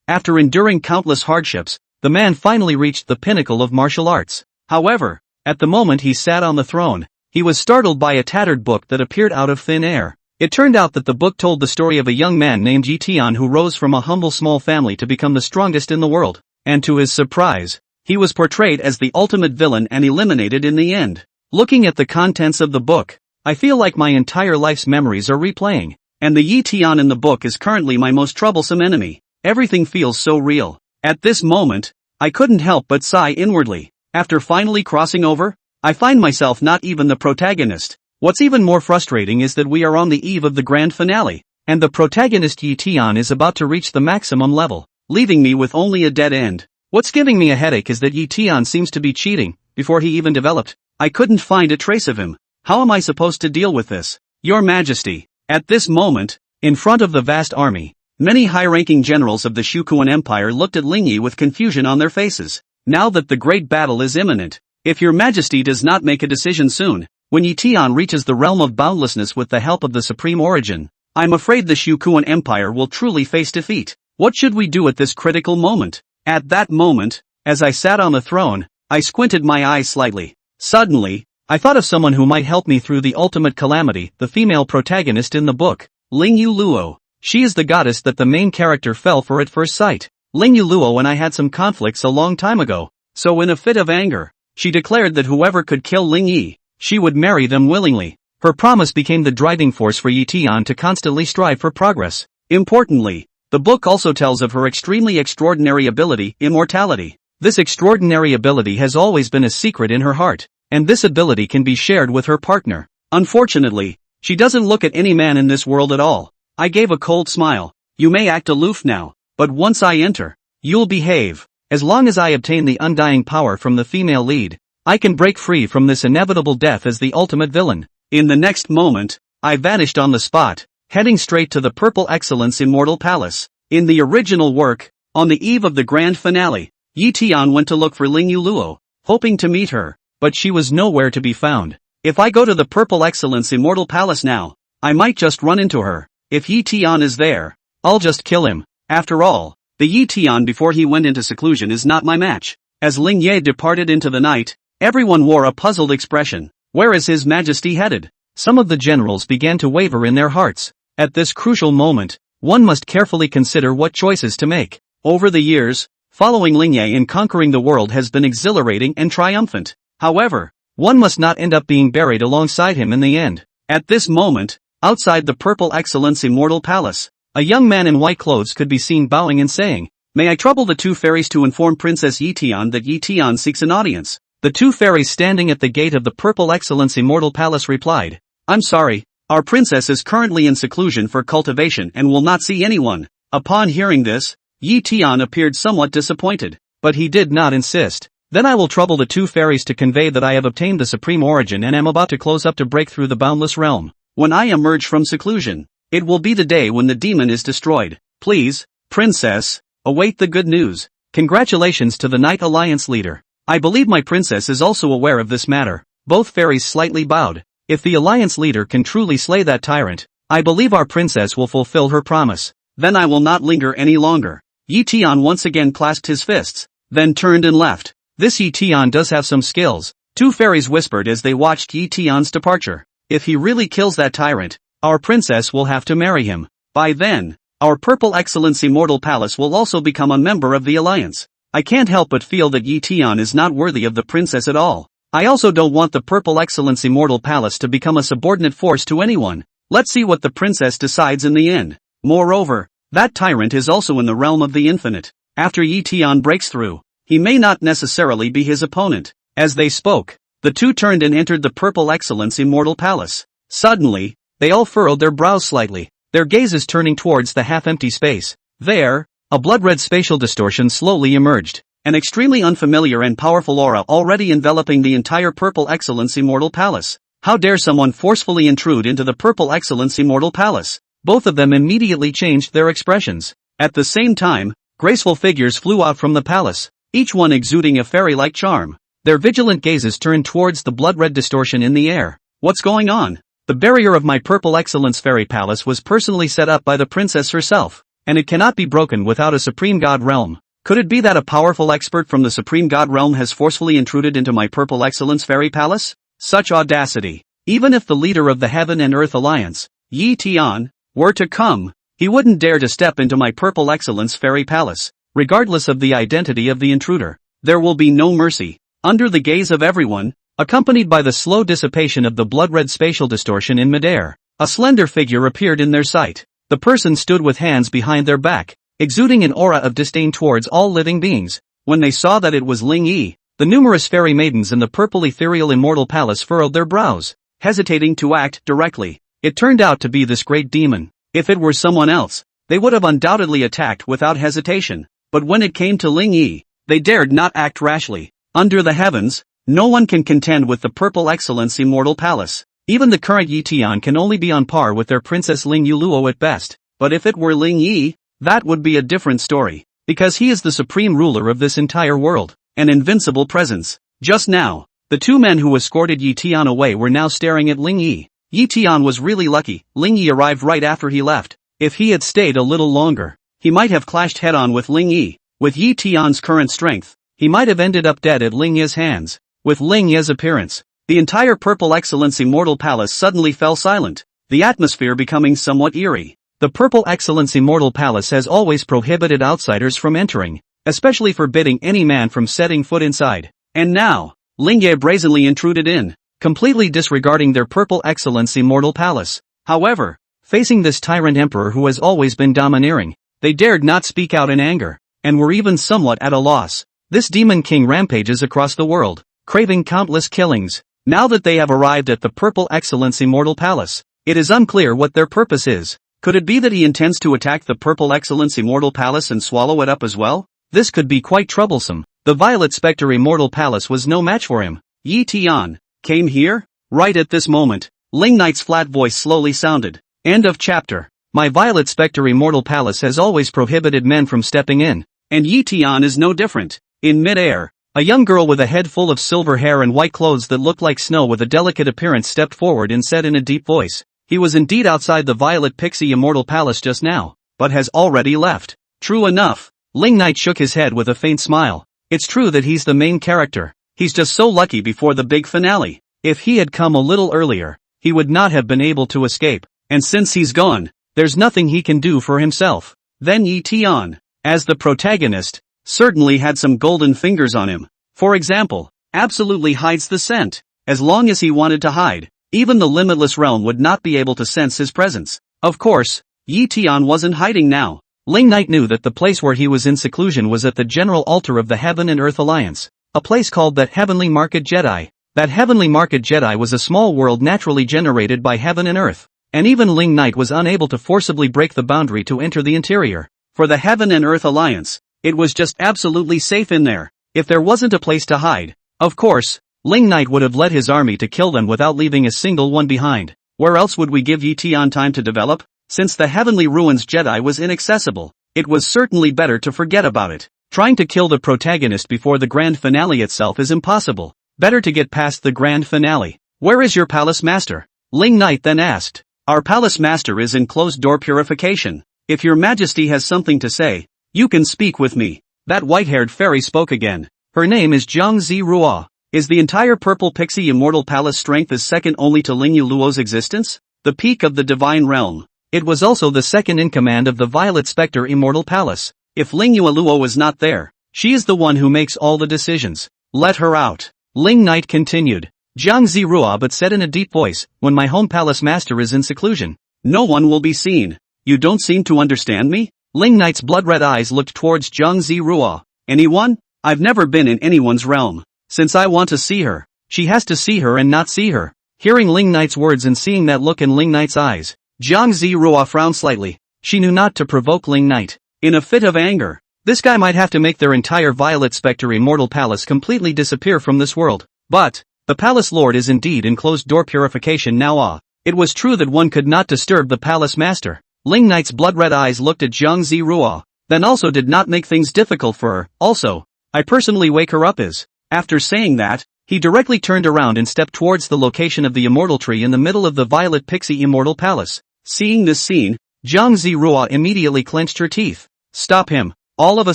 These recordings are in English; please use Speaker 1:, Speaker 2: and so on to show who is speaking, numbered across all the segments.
Speaker 1: After enduring countless hardships, the man finally reached the pinnacle of martial arts. However, at the moment he sat on the throne, he was startled by a tattered book that appeared out of thin air. It turned out that the book told the story of a young man named Yi Tian who rose from a humble small family to become the strongest in the world, and to his surprise, he was portrayed as the ultimate villain and eliminated in the end. Looking at the contents of the book, I feel like my entire life's memories are replaying, and the Yi Tian in the book is currently my most troublesome enemy. Everything feels so real. At this moment, I couldn't help but sigh inwardly. After finally crossing over, I find myself not even the protagonist. What's even more frustrating is that we are on the eve of the grand finale, and the protagonist Yi Tian is about to reach the maximum level, leaving me with only a dead end. What's giving me a headache is that Yi Tian seems to be cheating. Before he even developed, I couldn't find a trace of him. How am I supposed to deal with this? Your Majesty. At this moment, in front of the vast army, many high-ranking generals of the Shukuan Empire looked at Ling Yi with confusion on their faces. Now that the great battle is imminent, if your Majesty does not make a decision soon, when Yi Tian reaches the realm of boundlessness with the help of the Supreme Origin, I'm afraid the Shukuan Empire will truly face defeat. What should we do at this critical moment? At that moment, as I sat on the throne, I squinted my eyes slightly. Suddenly, I thought of someone who might help me through the ultimate calamity, the female protagonist in the book, Ling Yu Luo. She is the goddess that the main character fell for at first sight. Ling Yu Luo and I had some conflicts a long time ago, so in a fit of anger, she declared that whoever could kill Ling Yi, she would marry them willingly. Her promise became the driving force for Yi Tian to constantly strive for progress. Importantly, the book also tells of her extremely extraordinary ability, immortality. This extraordinary ability has always been a secret in her heart, and this ability can be shared with her partner. Unfortunately, she doesn't look at any man in this world at all. I gave a cold smile. You may act aloof now, but once I enter, you'll behave. As long as I obtain the undying power from the female lead, I can break free from this inevitable death as the ultimate villain. In the next moment, I vanished on the spot, heading straight to the Purple Excellence Immortal Palace. In the original work, on the eve of the grand finale, Yi Tian went to look for Ling Yu Luo, hoping to meet her, but she was nowhere to be found. If I go to the Purple Excellence Immortal Palace now, I might just run into her. If Yi Tian is there, I'll just kill him. After all, the Yi Tian before he went into seclusion is not my match. As Ling Ye departed into the night, everyone wore a puzzled expression. Where is His Majesty headed? Some of the generals began to waver in their hearts. At this crucial moment, one must carefully consider what choices to make. Over the years, following Ling Ye in conquering the world has been exhilarating and triumphant. However, one must not end up being buried alongside him in the end. At this moment, outside the Purple Excellence Immortal Palace, a young man in white clothes could be seen bowing and saying, "May I trouble the two fairies to inform Princess Yi Tian that Yi Tian seeks an audience?" The two fairies standing at the gate of the Purple Excellence Immortal Palace replied, "I'm sorry, our princess is currently in seclusion for cultivation and will not see anyone." Upon hearing this, Yi Tian appeared somewhat disappointed, but he did not insist. "Then I will trouble the two fairies to convey that I have obtained the Supreme Origin and am about to close up to break through the boundless realm. When I emerge from seclusion, it will be the day when the demon is destroyed. Please, princess, await the good news. Congratulations to the Knight Alliance leader. I believe my princess is also aware of this matter." Both fairies slightly bowed. If the Alliance leader can truly slay that tyrant, I believe our princess will fulfill her promise. Then I will not linger any longer. Yi Tian once again clasped his fists, then turned and left. This Yi Tian does have some skills, two fairies whispered as they watched Yi Tian's departure. If he really kills that tyrant, our princess will have to marry him. By then, our Purple Excellence Immortal Palace will also become a member of the Alliance. I can't help but feel that Yi Tian is not worthy of the princess at all. I also don't want the Purple Excellence Immortal Palace to become a subordinate force to anyone. Let's see what the princess decides in the end. Moreover, that tyrant is also in the realm of the infinite. After Yi Tian breaks through, he may not necessarily be his opponent. As they spoke, the two turned and entered the Purple Excellence Immortal Palace. Suddenly, they all furrowed their brows slightly, their gazes turning towards the half-empty space. There, a blood-red spatial distortion slowly emerged, an extremely unfamiliar and powerful aura already enveloping the entire Purple Excellence Immortal Palace. How dare someone forcefully intrude into the Purple Excellence Immortal Palace? Both of them immediately changed their expressions. At the same time, graceful figures flew out from the palace, each one exuding a fairy-like charm. Their vigilant gazes turned towards the blood-red distortion in the air. What's going on? The barrier of my Purple Excellence Fairy Palace was personally set up by the princess herself. and it cannot be broken without a supreme god realm. Could it be that a powerful expert from the supreme god realm has forcefully intruded into my purple excellence fairy palace? Such audacity! Even if the leader of the Heaven and Earth Alliance, Yi Tian, were to come, he wouldn't dare to step into my purple excellence fairy palace, regardless of the identity of the intruder. There will be no mercy. Under the gaze of everyone, accompanied by the slow dissipation of the blood-red spatial distortion in midair, a slender figure appeared in their sight. The person stood with hands behind their back, exuding an aura of disdain towards all living beings. When they saw that it was Ling Yi, the numerous fairy maidens in the purple ethereal immortal palace furrowed their brows, hesitating to act directly. It turned out to be this great demon. If it were someone else, they would have undoubtedly attacked without hesitation. But when it came to Ling Yi, they dared not act rashly. Under the heavens, no one can contend with the purple excellence immortal palace. Even the current Yi Tian can only be on par with their princess Ling Yuluo at best. But if it were Ling Yi, that would be a different story. Because he is the supreme ruler of this entire world, an invincible presence. Just now, the two men who escorted Yi Tian away were now staring at Ling Yi. Yi Tian was really lucky. Ling Yi arrived right after he left. If he had stayed a little longer, he might have clashed head-on with Ling Yi. With Yi Tian's current strength, he might have ended up dead at Ling Yi's hands. With Ling Yi's appearance, the entire Purple Excellence Immortal Palace suddenly fell silent, the atmosphere becoming somewhat eerie. The Purple Excellence Immortal Palace has always prohibited outsiders from entering, especially forbidding any man from setting foot inside. And now, Ling Yi brazenly intruded in, completely disregarding their Purple Excellence Immortal Palace. However, facing this tyrant emperor who has always been domineering, they dared not speak out in anger, and were even somewhat at a loss. This demon king rampages across the world, craving countless killings. Now that they have arrived at the Purple Excellence Immortal Palace, it is unclear what their purpose is. Could it be that he intends to attack the Purple Excellence Immortal Palace and swallow it up as well? This could be quite troublesome. The Violet Spectre Immortal Palace was no match for him. Yi Tian came here? Right at this moment, Ling Knight's flat voice slowly sounded. End of chapter. My Violet Spectre Immortal Palace has always prohibited men from stepping in, and Yi Tian is no different. In mid-air, a young girl with a head full of silver hair and white clothes that looked like snow with a delicate appearance stepped forward and said in a deep voice, "He was indeed outside the Violet Pixie Immortal Palace just now, but has already left." True enough. Ling Knight shook his head with a faint smile. It's true that he's the main character. He's just so lucky before the big finale. If he had come a little earlier, he would not have been able to escape. And since he's gone, there's nothing he can do for himself. Then Yi Tian, as the protagonist, certainly had some golden fingers on him. For example, absolutely hides the scent. As long as he wanted to hide, even the limitless realm would not be able to sense his presence. Of course, Yi Tian wasn't hiding now. Ling Knight knew that the place where he was in seclusion was at the general altar of the Heaven and Earth Alliance, a place called the Heavenly Market Jedi. That Heavenly Market Jedi was a small world naturally generated by Heaven and Earth, and even Ling Knight was unable to forcibly break the boundary to enter the interior. For the Heaven and Earth Alliance, it was just absolutely safe in there. If there wasn't a place to hide, of course, Ling Knight would have led his army to kill them without leaving a single one behind. Where else would we give Yi Tian time to develop? Since the Heavenly Ruins Jedi was inaccessible, it was certainly better to forget about it. Trying to kill the protagonist before the grand finale itself is impossible. Better to get past the grand finale. Where is your palace master? Ling Knight then asked. Our palace master is in closed-door purification. If your majesty has something to say, you can speak with me. That white-haired fairy spoke again. Her name is Zhang Zirua. Is the entire Purple Pixie Immortal Palace strength is second only to Ling Yuluo's existence? The peak of the divine realm. It was also the second in command of the Violet Spectre Immortal Palace. If Ling Yuluo is not there, she is the one who makes all the decisions. Let her out. Ling Knight continued. Zhang Zirua but said in a deep voice, when my home palace master is in seclusion, no one will be seen. You don't seem to understand me? Ling Knight's blood-red eyes looked towards Zhang Zirua. Anyone? I've never been in anyone's realm. Since I want to see her, she has to see her and not see her. Hearing Ling Knight's words and seeing that look in Ling Knight's eyes, Zhang Zirua frowned slightly. She knew not to provoke Ling Knight. In a fit of anger, this guy might have to make their entire Violet Spectre Immortal Palace completely disappear from this world. But, the Palace Lord is indeed in closed-door purification now. It was true that one could not disturb the Palace Master. Ling Knight's blood-red eyes looked at Zhang Zirua, then also did not make things difficult for her. Also, I personally wake her up as. After saying that, he directly turned around and stepped towards the location of the Immortal Tree in the middle of the Violet Pixie Immortal Palace. Seeing this scene, Jiang Zirua immediately clenched her teeth. Stop him. All of a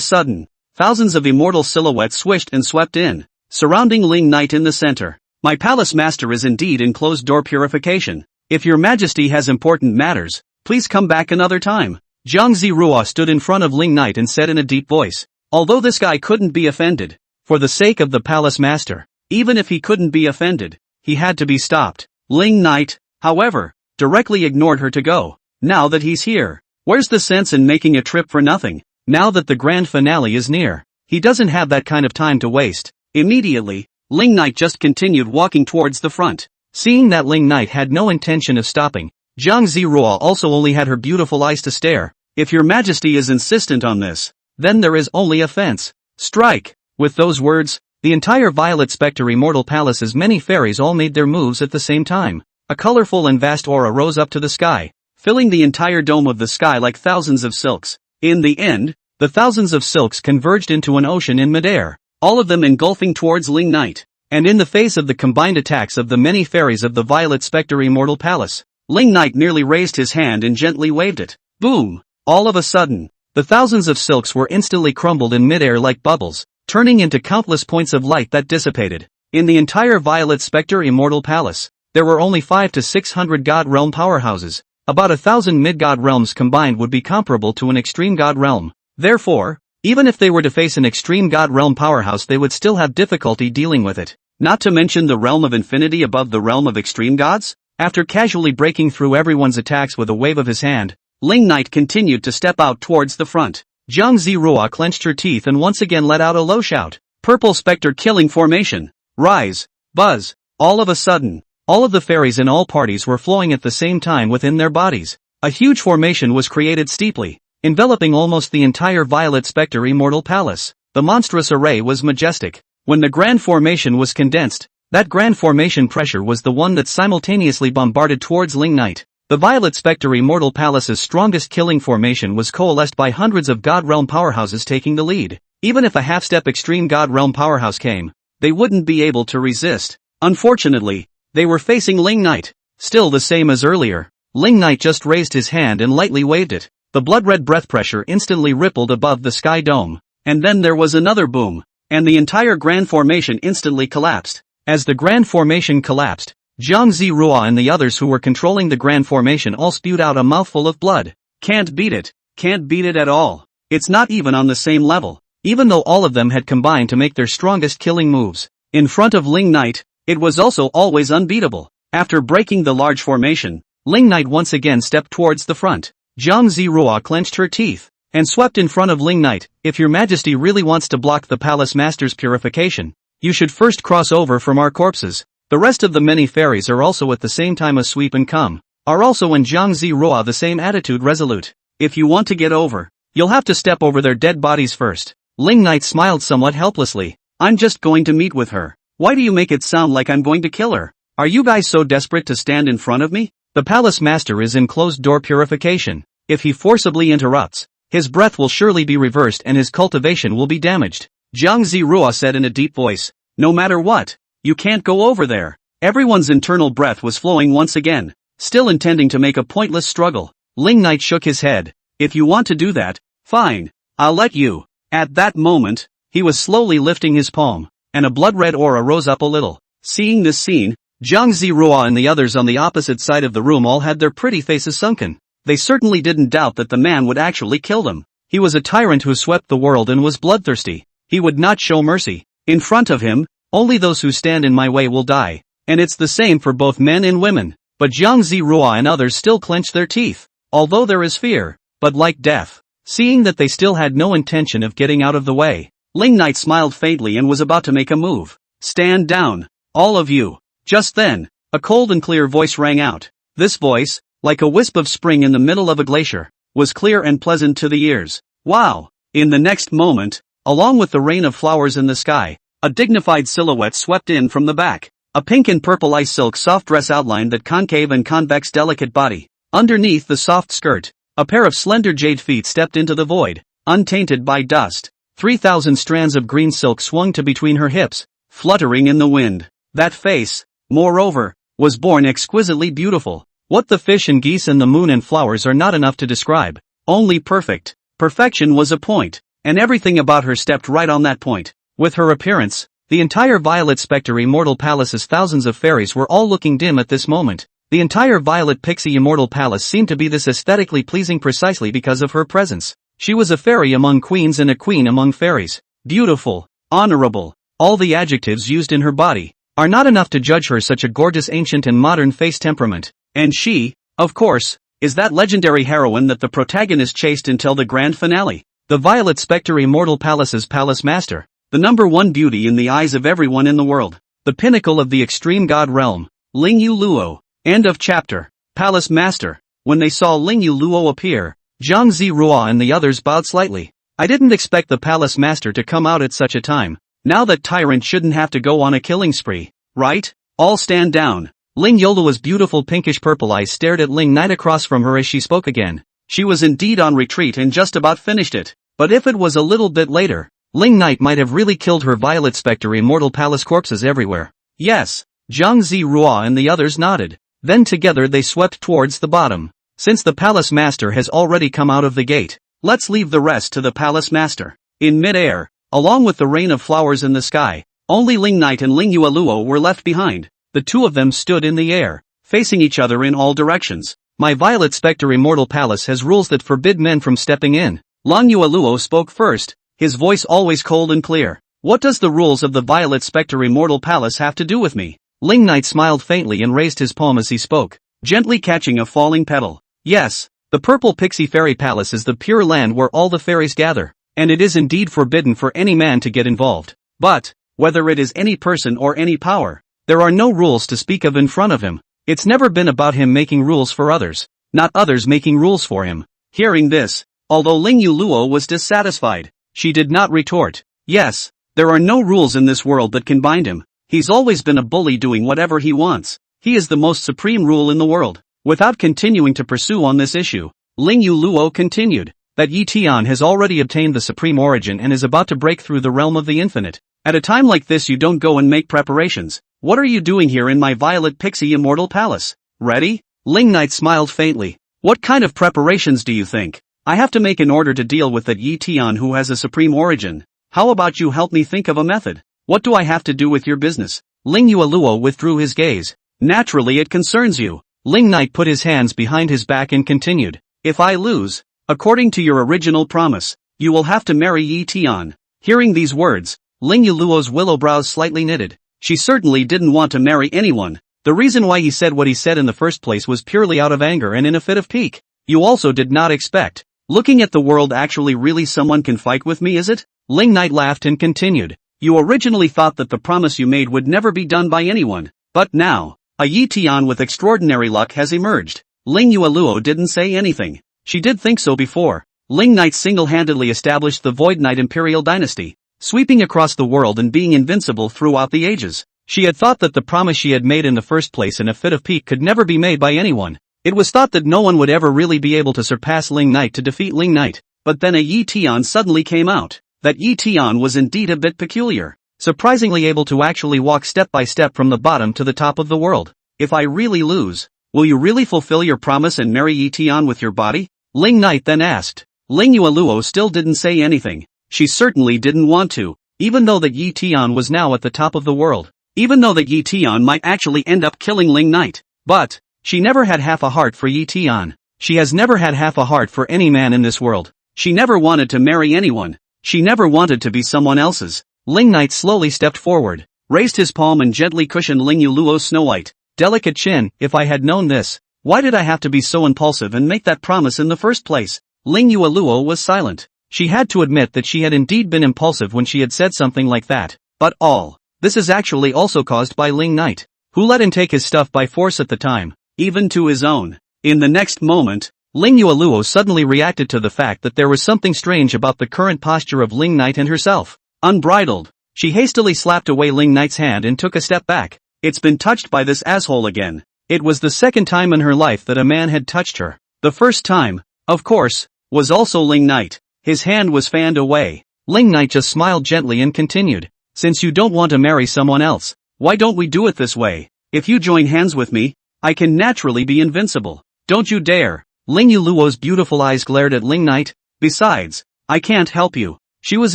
Speaker 1: sudden, thousands of immortal silhouettes swished and swept in, surrounding Ling Knight in the center. My palace master is indeed in closed-door purification. If your majesty has important matters, please come back another time. Jiang Zirua stood in front of Ling Knight and said in a deep voice. Although this guy couldn't be offended, for the sake of the palace master, even if he couldn't be offended, he had to be stopped. Ling Knight, however, directly ignored her to go. Now that he's here, where's the sense in making a trip for nothing? Now that the grand finale is near, he doesn't have that kind of time to waste. Immediately, Ling Knight just continued walking towards the front. Seeing that Ling Knight had no intention of stopping, Jiang Zirua also only had her beautiful eyes to stare. If your majesty is insistent on this, then there is only a fence. Strike! With those words, the entire Violet Spectre Immortal Palace's many fairies all made their moves at the same time. A colorful and vast aura rose up to the sky, filling the entire dome of the sky like thousands of silks. In the end, the thousands of silks converged into an ocean in midair, all of them engulfing towards Ling Knight. And in the face of the combined attacks of the many fairies of the Violet Spectre Immortal Palace, Ling Knight merely raised his hand and gently waved it. Boom! All of a sudden, the thousands of silks were instantly crumbled in midair like bubbles, turning into countless points of light that dissipated. In the entire Violet Spectre Immortal Palace, there were only 500 to 600 God Realm powerhouses. About 1,000 mid-God realms combined would be comparable to an extreme God realm. Therefore, even if they were to face an extreme God realm powerhouse, they would still have difficulty dealing with it. Not to mention the realm of infinity above the realm of extreme gods? After casually breaking through everyone's attacks with a wave of his hand, Ling Knight continued to step out towards the front. Jiang Zirua clenched her teeth and once again let out a low shout. Purple Spectre Killing Formation. Rise. Buzz. All of a sudden, all of the fairies in all parties were flowing at the same time within their bodies. A huge formation was created steeply, enveloping almost the entire Violet Spectre Immortal Palace. The monstrous array was majestic. When the grand formation was condensed, that grand formation pressure was the one that simultaneously bombarded towards Ling Knight. The Violet Spectre Immortal Palace's strongest killing formation was coalesced by hundreds of God Realm powerhouses taking the lead. Even if a half-step extreme God Realm powerhouse came, they wouldn't be able to resist. Unfortunately, they were facing Ling Knight. Still the same as earlier, Ling Knight just raised his hand and lightly waved it. The blood-red breath pressure instantly rippled above the sky dome. And then there was another boom, and the entire grand formation instantly collapsed. As the grand formation collapsed, Jiang Zirua and the others who were controlling the grand formation all spewed out a mouthful of blood. Can't beat it. Can't beat it at all. It's not even on the same level. Even though all of them had combined to make their strongest killing moves, in front of Ling Knight, it was also always unbeatable. After breaking the large formation, Ling Knight once again stepped towards the front. Jiang Zirua clenched her teeth and swept in front of Ling Knight. If your majesty really wants to block the palace master's purification, you should first cross over from our corpses. The rest of the many fairies are also at the same time asweep and come, are also in Jiang Zirua the same attitude resolute. If you want to get over, you'll have to step over their dead bodies first. Ling Knight smiled somewhat helplessly. I'm just going to meet with her. Why do you make it sound like I'm going to kill her? Are you guys so desperate to stand in front of me? The palace master is in closed-door purification. If he forcibly interrupts, his breath will surely be reversed and his cultivation will be damaged. Jiang Zirua said in a deep voice. No matter what, you can't go over there. Everyone's internal breath was flowing once again, still intending to make a pointless struggle. Ling Knight shook his head. If you want to do that, fine, I'll let you. At that moment, he was slowly lifting his palm, and a blood-red aura rose up a little. Seeing this scene, Jiang Zirua and the others on the opposite side of the room all had their pretty faces sunken. They certainly didn't doubt that the man would actually kill them. He was a tyrant who swept the world and was bloodthirsty. He would not show mercy. In front of him, only those who stand in my way will die. And it's the same for both men and women. But Jiang Zirua and others still clenched their teeth. Although there is fear, but like death. Seeing that they still had no intention of getting out of the way, Ling Knight smiled faintly and was about to make a move. Stand down, all of you. Just then, a cold and clear voice rang out. This voice, like a wisp of spring in the middle of a glacier, was clear and pleasant to the ears. Wow! In the next moment, along with the rain of flowers in the sky, a dignified silhouette swept in from the back. A pink and purple ice silk soft dress outlined that concave and convex delicate body. Underneath the soft skirt, a pair of slender jade feet stepped into the void, untainted by dust. 3,000 strands of green silk swung to between her hips, fluttering in the wind. That face, moreover, was born exquisitely beautiful. What the fish and geese and the moon and flowers are not enough to describe. Only perfect. Perfection was a point, and everything about her stepped right on that point. With her appearance, the entire Violet Spectre Immortal Palace's thousands of fairies were all looking dim at this moment. The entire Violet Pixie Immortal Palace seemed to be this aesthetically pleasing precisely because of her presence. She was a fairy among queens and a queen among fairies. Beautiful, honorable, all the adjectives used in her body are not enough to judge her such a gorgeous ancient and modern face temperament. And she, of course, is that legendary heroine that the protagonist chased until the grand finale. The Violet Spectre Immortal Palace's Palace Master. The #1 beauty in the eyes of everyone in the world. The pinnacle of the extreme god realm. Ling Yu Luo. End of chapter. Palace Master. When they saw Ling Yu Luo appear, Zhang Zirua and the others bowed slightly. I didn't expect the Palace Master to come out at such a time. Now that Tyrant shouldn't have to go on a killing spree, right? All stand down. Ling Yolua's beautiful pinkish purple eyes stared at Ling Knight across from her as she spoke again. She was indeed on retreat and just about finished it. But if it was a little bit later, Ling Knight might have really killed her Violet Spectre Immortal Palace corpses everywhere. Yes, Zhang Zirua and the others nodded. Then together they swept towards the bottom. Since the Palace Master has already come out of the gate, let's leave the rest to the Palace Master. In mid-air, along with the rain of flowers in the sky, only Ling Knight and Ling Yueluo were left behind. The two of them stood in the air, facing each other in all directions. My Violet Spectre Immortal Palace has rules that forbid men from stepping in. Ling Yueluo spoke first, his voice always cold and clear. What does the rules of the Violet Spectre Immortal Palace have to do with me? Ling Knight smiled faintly and raised his palm as he spoke, gently catching a falling petal. Yes, the Purple Pixie Fairy Palace is the pure land where all the fairies gather, and it is indeed forbidden for any man to get involved. But, whether it is any person or any power, there are no rules to speak of in front of him. It's never been about him making rules for others, not others making rules for him. Hearing this, although Ling Yueluo was dissatisfied, she did not retort. Yes, there are no rules in this world that can bind him. He's always been a bully doing whatever he wants. He is the most supreme rule in the world. Without continuing to pursue on this issue, Ling Yueluo continued, that Yi Tian has already obtained the supreme origin and is about to break through the realm of the infinite. At a time like this you don't go and make preparations. What are you doing here in my Violet Pixie Immortal Palace? Ready? Ling Knight smiled faintly. What kind of preparations do you think I have to make in order to deal with that Yi Tian who has a supreme origin? How about you help me think of a method? What do I have to do with your business? Ling Yueluo withdrew his gaze. Naturally it concerns you. Ling Knight put his hands behind his back and continued. If I lose, according to your original promise, you will have to marry Yi Tian. Hearing these words, Ling Yueluo's willow brows slightly knitted. She certainly didn't want to marry anyone. The reason why he said what he said in the first place was purely out of anger and in a fit of pique. You also did not expect. Looking at the world actually really someone can fight with me, is it? Ling Knight laughed and continued. You originally thought that the promise you made would never be done by anyone. But now, a Yi Tian with extraordinary luck has emerged. Ling Yueluo didn't say anything. She did think so before. Ling Knight single-handedly established the Void Knight Imperial Dynasty, sweeping across the world and being invincible throughout the ages. She had thought that the promise she had made in the first place in a fit of pique could never be made by anyone. It was thought that no one would ever really be able to surpass Ling Knight to defeat Ling Knight. But then a Yi Tian suddenly came out. That Yi Tian was indeed a bit peculiar, surprisingly able to actually walk step by step from the bottom to the top of the world. If I really lose, will you really fulfill your promise and marry Yi Tian with your body? Ling Knight then asked. Ling Yueluo still didn't say anything. She certainly didn't want to, even though that Yi Tian was now at the top of the world. Even though that Yi Tian might actually end up killing Ling Knight. But, she never had half a heart for Yi Tian. She has never had half a heart for any man in this world. She never wanted to marry anyone. She never wanted to be someone else's. Ling Knight slowly stepped forward, raised his palm and gently cushioned Ling Yueluo's snow-white, delicate chin. If I had known this, why did I have to be so impulsive and make that promise in the first place? Ling Yueluo was silent. She had to admit that she had indeed been impulsive when she had said something like that. But all this is actually also caused by Ling Knight, who let him take his stuff by force at the time, even to his own. In the next moment, Ling Yueluo suddenly reacted to the fact that there was something strange about the current posture of Ling Knight and herself. Unbridled, she hastily slapped away Ling Knight's hand and took a step back. It's been touched by this asshole again. It was the second time in her life that a man had touched her. The first time, of course, was also Ling Knight. His hand was fanned away. Ling Knight just smiled gently and continued. Since you don't want to marry someone else, why don't we do it this way? If you join hands with me, I can naturally be invincible. Don't you dare. Ling Yuluo's beautiful eyes glared at Ling Knight. Besides, I can't help you. She was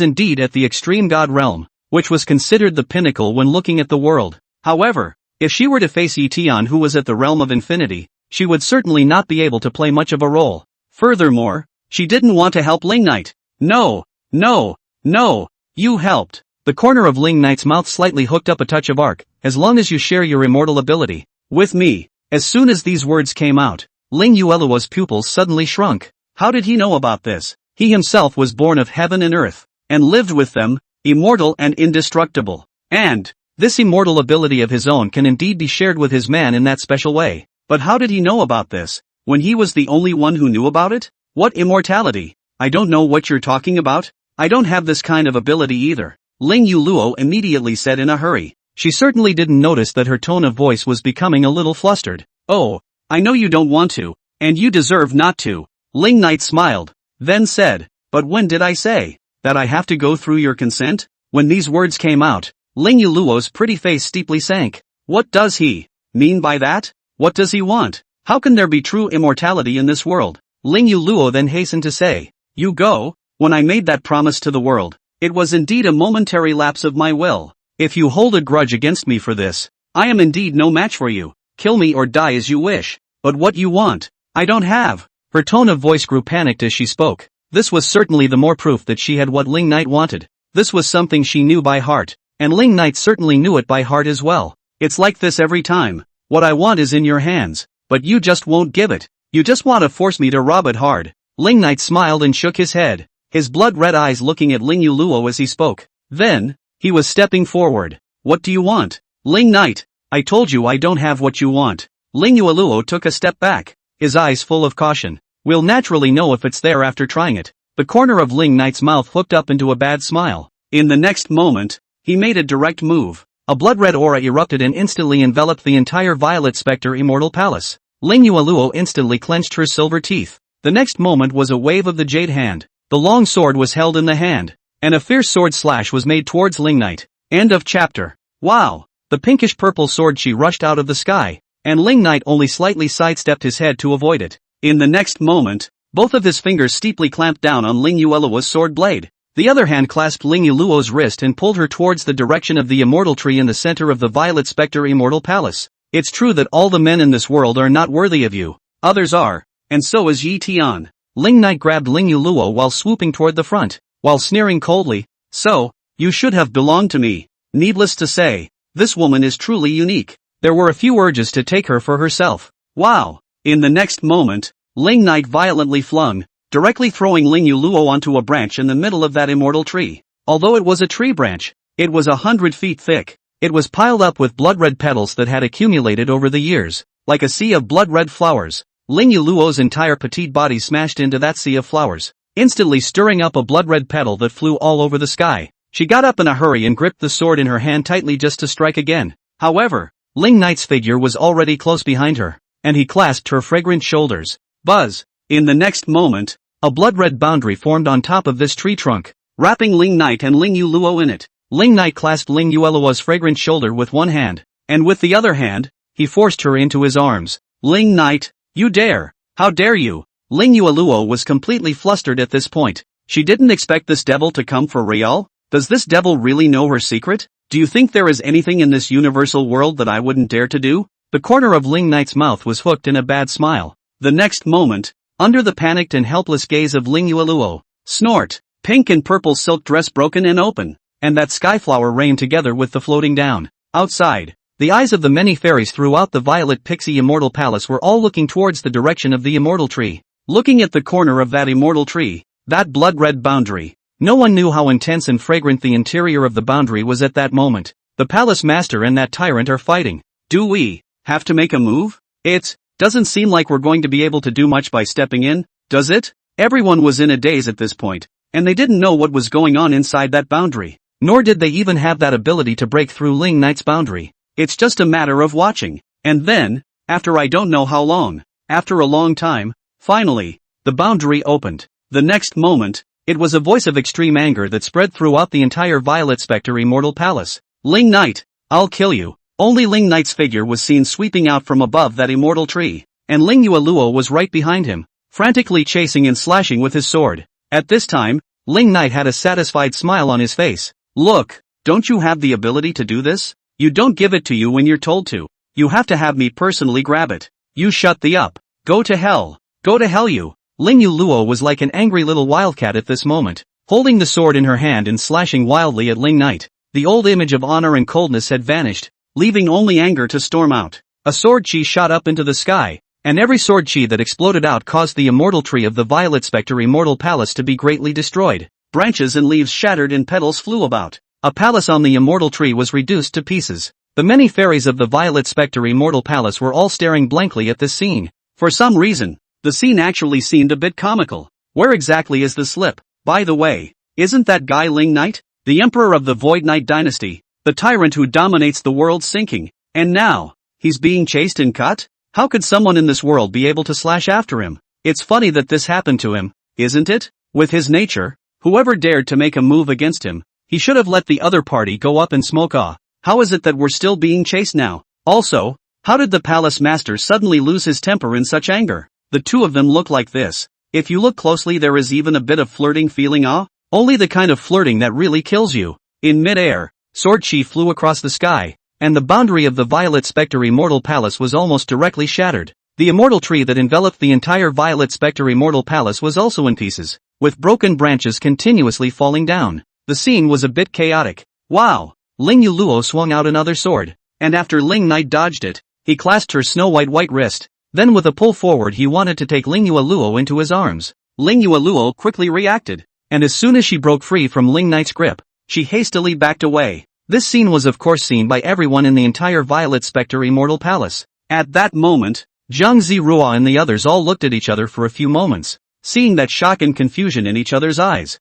Speaker 1: indeed at the extreme god realm, which was considered the pinnacle when looking at the world. However, if she were to face Yi Tian, who was at the realm of infinity, she would certainly not be able to play much of a role. Furthermore, she didn't want to help Ling Knight. No, no, no, you helped. The corner of Ling Knight's mouth slightly hooked up a touch of arc. As long as you share your immortal ability with me. As soon as these words came out, Ling Yueluo's pupils suddenly shrunk. How did he know about this? He himself was born of heaven and earth, and lived with them, immortal and indestructible. And this immortal ability of his own can indeed be shared with his man in that special way. But how did he know about this, when he was the only one who knew about it? What immortality? I don't know what you're talking about. I don't have this kind of ability either. Ling Yuluo immediately said in a hurry. She certainly didn't notice that her tone of voice was becoming a little flustered. Oh, I know you don't want to, and you deserve not to. Ling Knight smiled, then said, but when did I say that I have to go through your consent? When these words came out, Ling Yuluo's pretty face steeply sank. What does he mean by that? What does he want? How can there be true immortality in this world? Ling Yuluo then hastened to say, you go. When I made that promise to the world, it was indeed a momentary lapse of my will. If you hold a grudge against me for this, I am indeed no match for you. Kill me or die as you wish. But what you want, I don't have. Her tone of voice grew panicked as she spoke. This was certainly the more proof that she had what Ling Knight wanted. This was something she knew by heart, and Ling Knight certainly knew it by heart as well. It's like this every time. What I want is in your hands, but you just won't give it. You just want to force me to rob it hard. Ling Knight smiled and shook his head, his blood-red eyes looking at Ling Yuluo as he spoke. Then, he was stepping forward. What do you want? Ling Knight, I told you I don't have what you want. Ling Yuluo took a step back, his eyes full of caution. We'll naturally know if it's there after trying it. The corner of Ling Knight's mouth hooked up into a bad smile. In the next moment, he made a direct move. A blood-red aura erupted and instantly enveloped the entire Violet Spectre Immortal Palace. Ling Yuluo instantly clenched her silver teeth. The next moment was a wave of the jade hand. The long sword was held in the hand, and a fierce sword slash was made towards Ling Knight. End of chapter. Wow! The pinkish-purple sword chi rushed out of the sky, and Ling Knight only slightly sidestepped his head to avoid it. In the next moment, both of his fingers steeply clamped down on Ling Yueluo's sword blade. The other hand clasped Ling Yuluo's wrist and pulled her towards the direction of the immortal tree in the center of the Violet Spectre Immortal Palace. It's true that all the men in this world are not worthy of you. Others are, and so is Yi Tian. Ling Knight grabbed Ling Yuluo while swooping toward the front, while sneering coldly. So, you should have belonged to me. Needless to say, this woman is truly unique. There were a few urges to take her for herself. Wow! In the next moment, Ling Knight violently flung, directly throwing Ling Yuluo onto a branch in the middle of that immortal tree. Although it was a tree branch, it was 100 feet thick. It was piled up with blood-red petals that had accumulated over the years, like a sea of blood-red flowers. Ling Yuluo's entire petite body smashed into that sea of flowers, instantly stirring up a blood-red petal that flew all over the sky. She got up in a hurry and gripped the sword in her hand tightly just to strike again. However, Ling Knight's figure was already close behind her, and he clasped her fragrant shoulders. Buzz! In the next moment, a blood-red boundary formed on top of this tree trunk, wrapping Ling Knight and Ling Yuluo in it. Ling Knight clasped Ling Yueluo's fragrant shoulder with one hand, and with the other hand, he forced her into his arms. Ling Knight, you dare! How dare you! Ling Yueluo was completely flustered at this point. She didn't expect this devil to come for real? Does this devil really know her secret? Do you think there is anything in this universal world that I wouldn't dare to do? The corner of Ling Knight's mouth was hooked in a bad smile. The next moment, under the panicked and helpless gaze of Ling Yueluo, snort, pink and purple silk dress broken and open, and that skyflower rain together with the floating down. Outside, the eyes of the many fairies throughout the Violet Pixie Immortal Palace were all looking towards the direction of the immortal tree. Looking at the corner of that immortal tree, that blood-red boundary. No one knew how intense and fragrant the interior of the boundary was at that moment. The palace master and that tyrant are fighting. Do we have to make a move? It doesn't seem like we're going to be able to do much by stepping in, does it? Everyone was in a daze at this point, and they didn't know what was going on inside that boundary. Nor did they even have that ability to break through Ling Knight's boundary. It's just a matter of watching. And then, after I don't know how long, after a long time, finally, the boundary opened. The next moment, it was a voice of extreme anger that spread throughout the entire Violet Spectre Immortal Palace. Ling Knight, I'll kill you. Only Ling Knight's figure was seen sweeping out from above that immortal tree, and Ling Yueluo was right behind him, frantically chasing and slashing with his sword. At this time, Ling Knight had a satisfied smile on his face. Look, don't you have the ability to do this? You don't give it to you when you're told to. You have to have me personally grab it. You shut the up. Go to hell. Go to hell you. Ling Yueluo was like an angry little wildcat at this moment, holding the sword in her hand and slashing wildly at Ling Knight. The old image of honor and coldness had vanished, leaving only anger to storm out. A sword chi shot up into the sky, and every sword chi that exploded out caused the immortal tree of the Violet Spectre Immortal Palace to be greatly destroyed. Branches and leaves shattered and petals flew about. A palace on the immortal tree was reduced to pieces. The many fairies of the Violet Spectre Immortal Palace were all staring blankly at this scene. For some reason, the scene actually seemed a bit comical. Where exactly is the slip? By the way, isn't that guy Ling Knight? The Emperor of the Void Knight dynasty, the tyrant who dominates the world sinking, and now, he's being chased and cut? How could someone in this world be able to slash after him? It's funny that this happened to him, isn't it? With his nature, whoever dared to make a move against him, he should have let the other party go up in smoke. How is it that we're still being chased now? Also, how did the palace master suddenly lose his temper in such anger? The two of them look like this. If you look closely there is even a bit of flirting feeling. Only the kind of flirting that really kills you. In mid-air, sword chi flew across the sky, and the boundary of the Violet Spectre Immortal Palace was almost directly shattered. The immortal tree that enveloped the entire Violet Spectre Immortal Palace was also in pieces, with broken branches continuously falling down. The scene was a bit chaotic. Wow! Ling Yueluo swung out another sword, and after Ling Knight dodged it, he clasped her snow-white wrist. Then with a pull forward he wanted to take Ling Yueluo into his arms. Ling Yueluo quickly reacted, and as soon as she broke free from Ling Knight's grip, she hastily backed away. This scene was of course seen by everyone in the entire Violet Spectre Immortal Palace. At that moment, Zhang Zirua and the others all looked at each other for a few moments, seeing that shock and confusion in each other's eyes.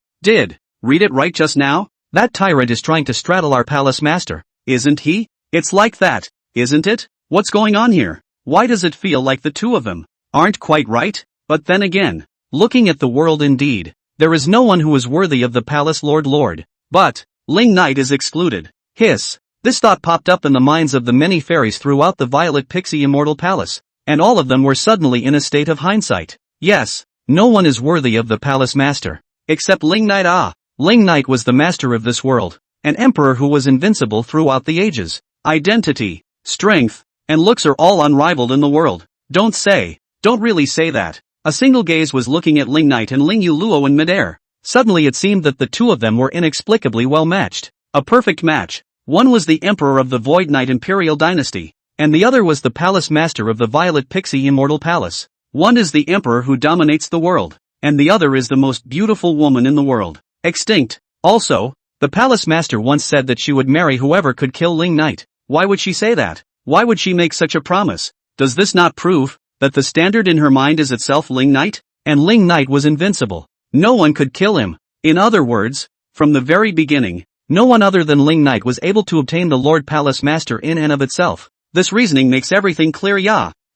Speaker 1: Read it right just now? That tyrant is trying to straddle our palace master, isn't he? It's like that, isn't it? What's going on here? Why does it feel like the two of them aren't quite right? But then again, looking at the world indeed, there is no one who is worthy of the palace lord. But, Ling Knight is excluded. Hiss. This thought popped up in the minds of the many fairies throughout the Violet Pixie Immortal Palace, and all of them were suddenly in a state of hindsight. Yes, no one is worthy of the palace master. Except Ling Knight. Ling Knight was the master of this world, an emperor who was invincible throughout the ages. Identity, strength, and looks are all unrivaled in the world. Don't really say that. A single gaze was looking at Ling Knight and Ling Yueluo in midair. Suddenly it seemed that the two of them were inexplicably well matched. A perfect match. One was the Emperor of the Void Knight Imperial Dynasty, and the other was the Palace Master of the Violet Pixie Immortal Palace. One is the Emperor who dominates the world, and the other is the most beautiful woman in the world. Extinct. Also, the Palace Master once said that she would marry whoever could kill Ling Knight. Why would she say that? Why would she make such a promise? Does this not prove that the standard in her mind is itself Ling Knight? And Ling Knight was invincible. No one could kill him. In other words, from the very beginning, no one other than Ling Knight was able to obtain the Lord Palace Master in and of itself. This reasoning makes everything clear.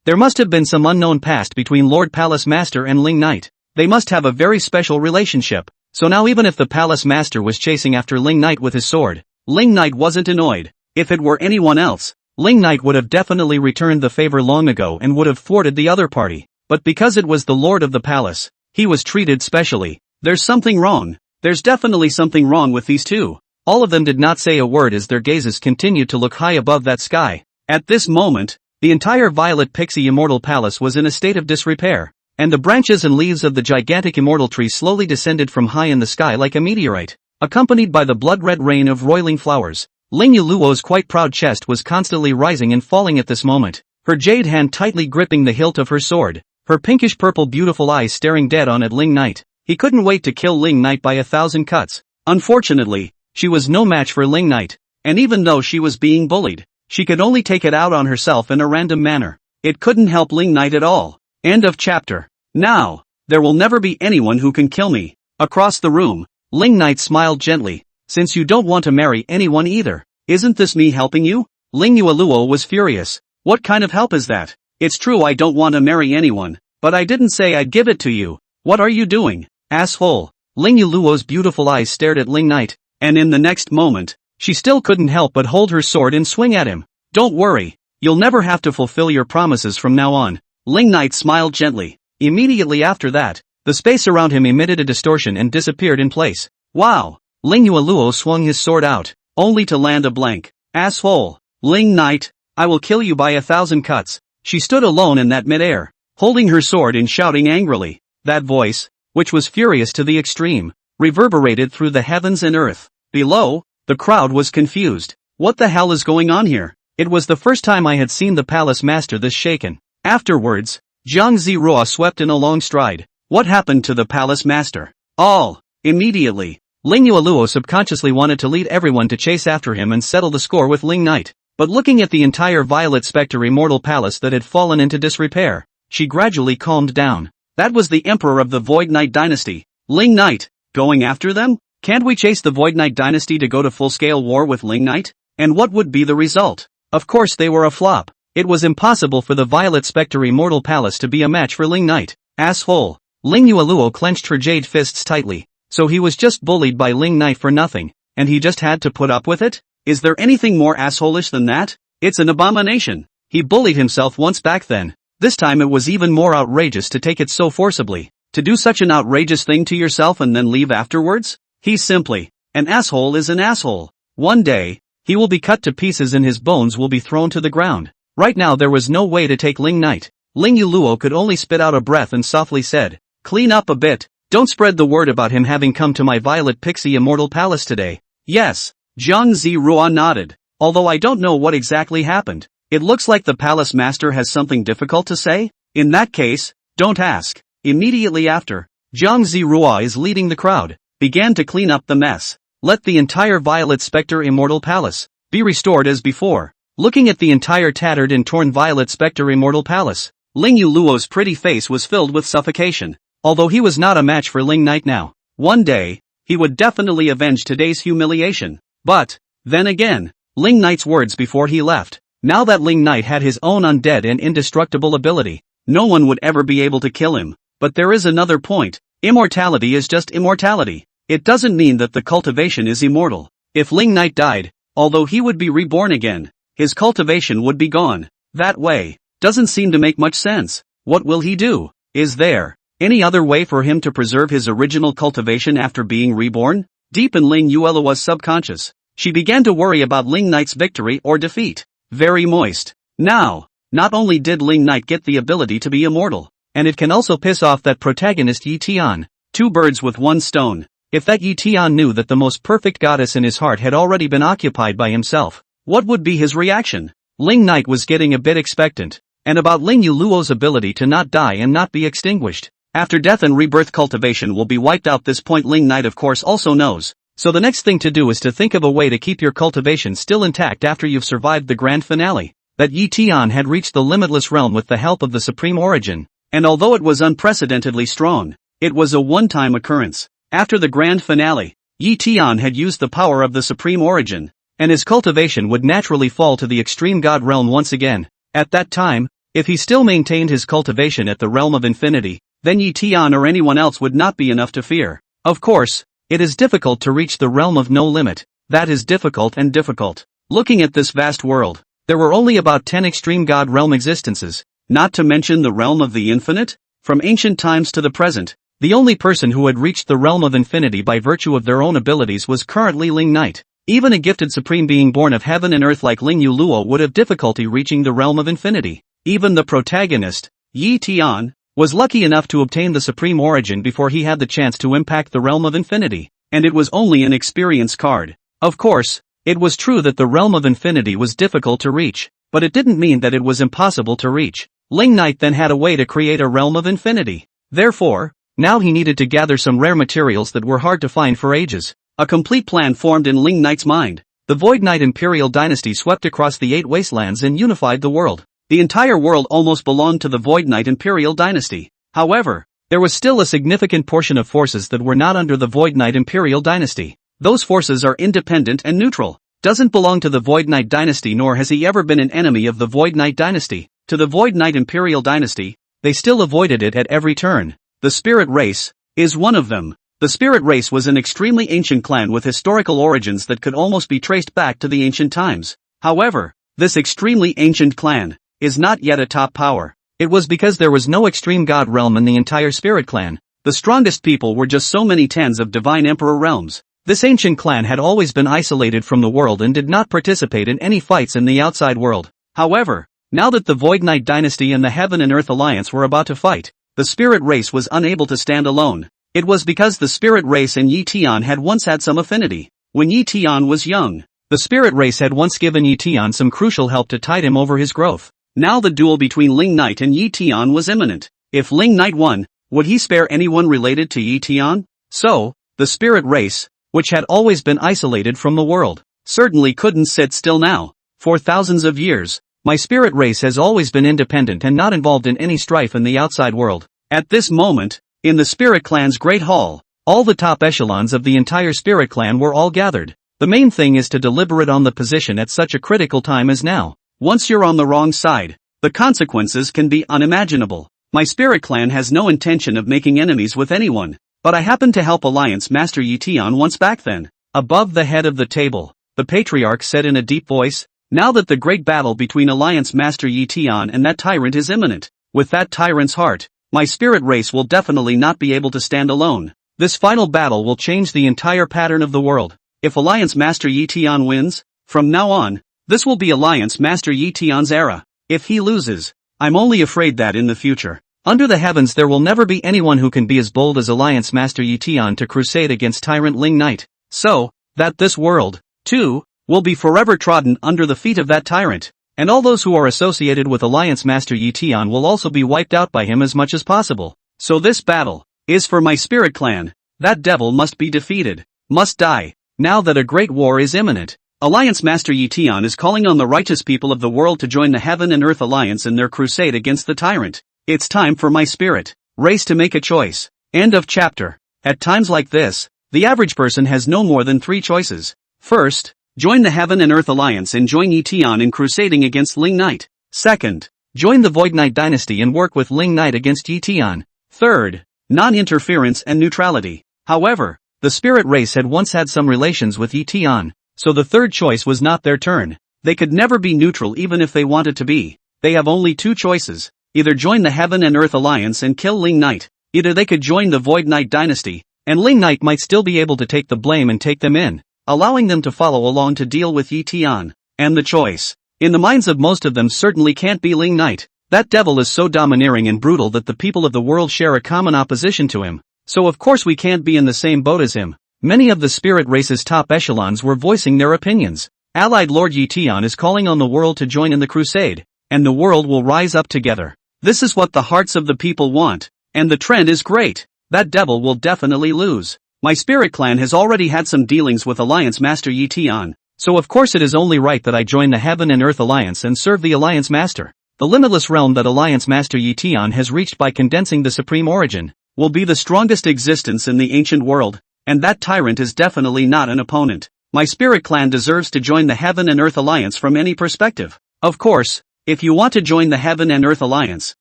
Speaker 1: There must have been some unknown past between Lord Palace Master and Ling Knight. They must have a very special relationship. So now even if the Palace Master was chasing after Ling Knight with his sword, Ling Knight wasn't annoyed. If it were anyone else, Ling Knight would have definitely returned the favor long ago and would have thwarted the other party. But because it was the Lord of the Palace, he was treated specially. There's something wrong. There's definitely something wrong with these two. All of them did not say a word as their gazes continued to look high above that sky. At this moment, the entire Violet Pixie Immortal Palace was in a state of disrepair, and the branches and leaves of the gigantic immortal tree slowly descended from high in the sky like a meteorite, accompanied by the blood-red rain of roiling flowers. Ling Yueluo's quite proud chest was constantly rising and falling at this moment, her jade hand tightly gripping the hilt of her sword, her pinkish-purple beautiful eyes staring dead on at Ling Knight. He couldn't wait to kill Ling Knight by 1,000 cuts. Unfortunately, she was no match for Ling Knight, and even though she was being bullied, she could only take it out on herself in a random manner. It couldn't help Ling Knight at all. End of chapter. Now, there will never be anyone who can kill me. Across the room, Ling Knight smiled gently. Since you don't want to marry anyone either, isn't this me helping you? Ling Yueluo was furious. What kind of help is that? It's true I don't want to marry anyone, but I didn't say I'd give it to you. What are you doing, asshole? Ling Yueluo's beautiful eyes stared at Ling Knight, and in the next moment, she still couldn't help but hold her sword and swing at him. Don't worry, you'll never have to fulfill your promises from now on. Ling Knight smiled gently. Immediately after that, the space around him emitted a distortion and disappeared in place. Wow! Ling Yueluo swung his sword out, only to land a blank. Asshole! Ling Knight, I will kill you by 1,000 cuts. She stood alone in that mid-air, holding her sword and shouting angrily. That voice, which was furious to the extreme, reverberated through the heavens and earth. Below, the crowd was confused. What the hell is going on here? It was the first time I had seen the palace master this shaken. Afterwards, Jiang Ziruo swept in a long stride. What happened to the palace master? All. Immediately, Ling Yueluo subconsciously wanted to lead everyone to chase after him and settle the score with Ling Knight. But looking at the entire Violet Spectre Immortal Palace that had fallen into disrepair, she gradually calmed down. That was the Emperor of the Void Knight Dynasty. Ling Knight, going after them? Can't we chase the Void Knight Dynasty to go to full-scale war with Ling Knight? And what would be the result? Of course they were a flop. It was impossible for the Violet Spectre Immortal Palace to be a match for Ling Knight. Asshole. Ling Yueluo clenched her jade fists tightly. So he was just bullied by Ling Knight for nothing, and he just had to put up with it? Is there anything more assholish than that? It's an abomination. He bullied himself once back then. This time it was even more outrageous to take it so forcibly. To do such an outrageous thing to yourself and then leave afterwards? He's simply, an asshole is an asshole. One day, he will be cut to pieces and his bones will be thrown to the ground. Right now there was no way to take Ling Knight. Ling Yueluo could only spit out a breath and softly said, clean up a bit. Don't spread the word about him having come to my Violet Pixie Immortal Palace today. Yes. Jiang Ziruo nodded. Although I don't know what exactly happened. It looks like the palace master has something difficult to say? In that case, don't ask. Immediately after, Jiang Ziruo is leading the crowd, began to clean up the mess. Let the entire Violet Spectre Immortal Palace be restored as before. Looking at the entire tattered and torn Violet Spectre Immortal Palace, Ling Yueluo's pretty face was filled with suffocation. Although he was not a match for Ling Knight now. One day, he would definitely avenge today's humiliation. But, then again, Ling Knight's words before he left. Now that Ling Knight had his own undead and indestructible ability, no one would ever be able to kill him. But there is another point. Immortality is just immortality. It doesn't mean that the cultivation is immortal. If Ling Knight died, although he would be reborn again, his cultivation would be gone. That way, doesn't seem to make much sense. What will he do? Is there any other way for him to preserve his original cultivation after being reborn? Deep in Ling Yueluo's subconscious, she began to worry about Ling Knight's victory or defeat. Very moist. Now, not only did Ling Knight get the ability to be immortal, and it can also piss off that protagonist Yi Tian. Two birds with one stone. If that Yi Tian knew that the most perfect goddess in his heart had already been occupied by himself, what would be his reaction? Ling Knight was getting a bit expectant. And about Ling Yueluo's ability to not die and not be extinguished. After death and rebirth cultivation will be wiped out. This point Ling Knight of course also knows. So the next thing to do is to think of a way to keep your cultivation still intact after you've survived the grand finale. That Yi Tian had reached the limitless realm with the help of the Supreme Origin. And although it was unprecedentedly strong, it was a one-time occurrence. After the grand finale, Yi Tian had used the power of the Supreme Origin, and his cultivation would naturally fall to the extreme god realm once again. At that time, if he still maintained his cultivation at the realm of infinity, then Yi Tian or anyone else would not be enough to fear. Of course, it is difficult to reach the realm of no limit. That is difficult and difficult. Looking at this vast world, there were only about 10 extreme god realm existences, not to mention the realm of the infinite. From ancient times to the present, the only person who had reached the realm of infinity by virtue of their own abilities was currently Ling Knight. Even a gifted supreme being born of heaven and earth like Ling Yueluo would have difficulty reaching the realm of infinity. Even the protagonist, Yi Tian, was lucky enough to obtain the Supreme Origin before he had the chance to impact the realm of infinity, and it was only an experience card. Of course, it was true that the realm of infinity was difficult to reach, but it didn't mean that it was impossible to reach. Ling Knight then had a way to create a realm of infinity. Therefore, now he needed to gather some rare materials that were hard to find for ages. A complete plan formed in Ling Knight's mind. The Void Knight Imperial Dynasty swept across the 8 wastelands and unified the world. The entire world almost belonged to the Void Knight Imperial Dynasty. However, there was still a significant portion of forces that were not under the Void Knight Imperial Dynasty. Those forces are independent and neutral. Doesn't belong to the Void Knight Dynasty, nor has he ever been an enemy of the Void Knight Dynasty. To the Void Knight Imperial Dynasty, they still avoided it at every turn. The Spirit Race is one of them. The Spirit Race was an extremely ancient clan with historical origins that could almost be traced back to the ancient times. However, this extremely ancient clan, is not yet a top power. It was because there was no extreme god realm in the entire spirit clan. The strongest people were just so many tens of divine emperor realms. This ancient clan had always been isolated from the world and did not participate in any fights in the outside world. However, now that the Void Knight dynasty and the Heaven and Earth Alliance were about to fight, the spirit race was unable to stand alone. It was because the spirit race and Yi Tian had once had some affinity. When Yi Tian was young, the spirit race had once given Yi Tian some crucial help to tide him over his growth. Now the duel between Ling Knight and Yi Tian was imminent. If Ling Knight won, would he spare anyone related to Yi Tian? So, the spirit race, which had always been isolated from the world, certainly couldn't sit still now. For thousands of years, my spirit race has always been independent and not involved in any strife in the outside world. At this moment, in the spirit clan's great hall, all the top echelons of the entire spirit clan were all gathered. The main thing is to deliberate on the position at such a critical time as now. Once you're on the wrong side, the consequences can be unimaginable. My spirit clan has no intention of making enemies with anyone, but I happened to help Alliance Master Yi Tian once back then. Above the head of the table, the patriarch said in a deep voice, now that the great battle between Alliance Master Yi Tian and that tyrant is imminent, with that tyrant's heart, my spirit race will definitely not be able to stand alone. This final battle will change the entire pattern of the world. If Alliance Master Yi Tian wins, from now on, this will be Alliance Master Yi Tian's era. If he loses, I'm only afraid that in the future, under the heavens there will never be anyone who can be as bold as Alliance Master Yi Tian to crusade against Tyrant Ling Knight. So, that this world, too, will be forever trodden under the feet of that tyrant, and all those who are associated with Alliance Master Yi Tian will also be wiped out by him as much as possible. So this battle is for my spirit clan. That devil must be defeated, must die, now that a great war is imminent. Alliance Master Yi Tian is calling on the righteous people of the world to join the Heaven and Earth Alliance in their crusade against the tyrant. It's time for my spirit race to make a choice. End of chapter. At times like this, the average person has no more than 3 choices. First, join the Heaven and Earth Alliance and join Yi Tian in crusading against Ling Knight. Second, join the Void Knight dynasty and work with Ling Knight against Yi Tian. Third, non-interference and neutrality. However, the spirit race had once had some relations with Yi Tian, so the third choice was not their turn. They could never be neutral even if they wanted to be. They have only 2 choices. Either join the Heaven and Earth Alliance and kill Ling Knight. Either they could join the Void Knight dynasty, and Ling Knight might still be able to take the blame and take them in, allowing them to follow along to deal with Yi Tian. And the choice, in the minds of most of them, certainly can't be Ling Knight. That devil is so domineering and brutal that the people of the world share a common opposition to him. So of course we can't be in the same boat as him. Many of the spirit race's top echelons were voicing their opinions. Allied Lord Yi Tian is calling on the world to join in the crusade, and the world will rise up together. This is what the hearts of the people want, and the trend is great. That devil will definitely lose. My spirit clan has already had some dealings with Alliance Master Yi Tian, so of course it is only right that I join the Heaven and Earth Alliance and serve the Alliance Master. The limitless realm that Alliance Master Yi Tian has reached by condensing the Supreme Origin will be the strongest existence in the ancient world, and that tyrant is definitely not an opponent. My spirit clan deserves to join the Heaven and Earth Alliance from any perspective. Of course, if you want to join the Heaven and Earth Alliance,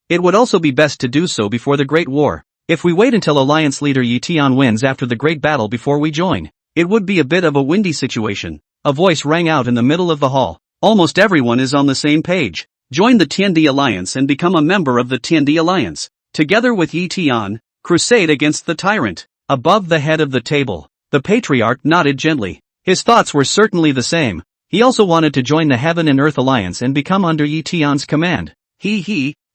Speaker 1: it would also be best to do so before the Great War. If we wait until Alliance leader Yi Tian wins after the great battle before we join, it would be a bit of a windy situation. A voice rang out in the middle of the hall. Almost everyone is on the same page. Join the Tiandi Alliance and become a member of the Tiandi Alliance. Together with Yi Tian, crusade against the tyrant. Above the head of the table, the patriarch nodded gently. His thoughts were certainly the same. He also wanted to join the Heaven and Earth Alliance and become under Yi Tian's command.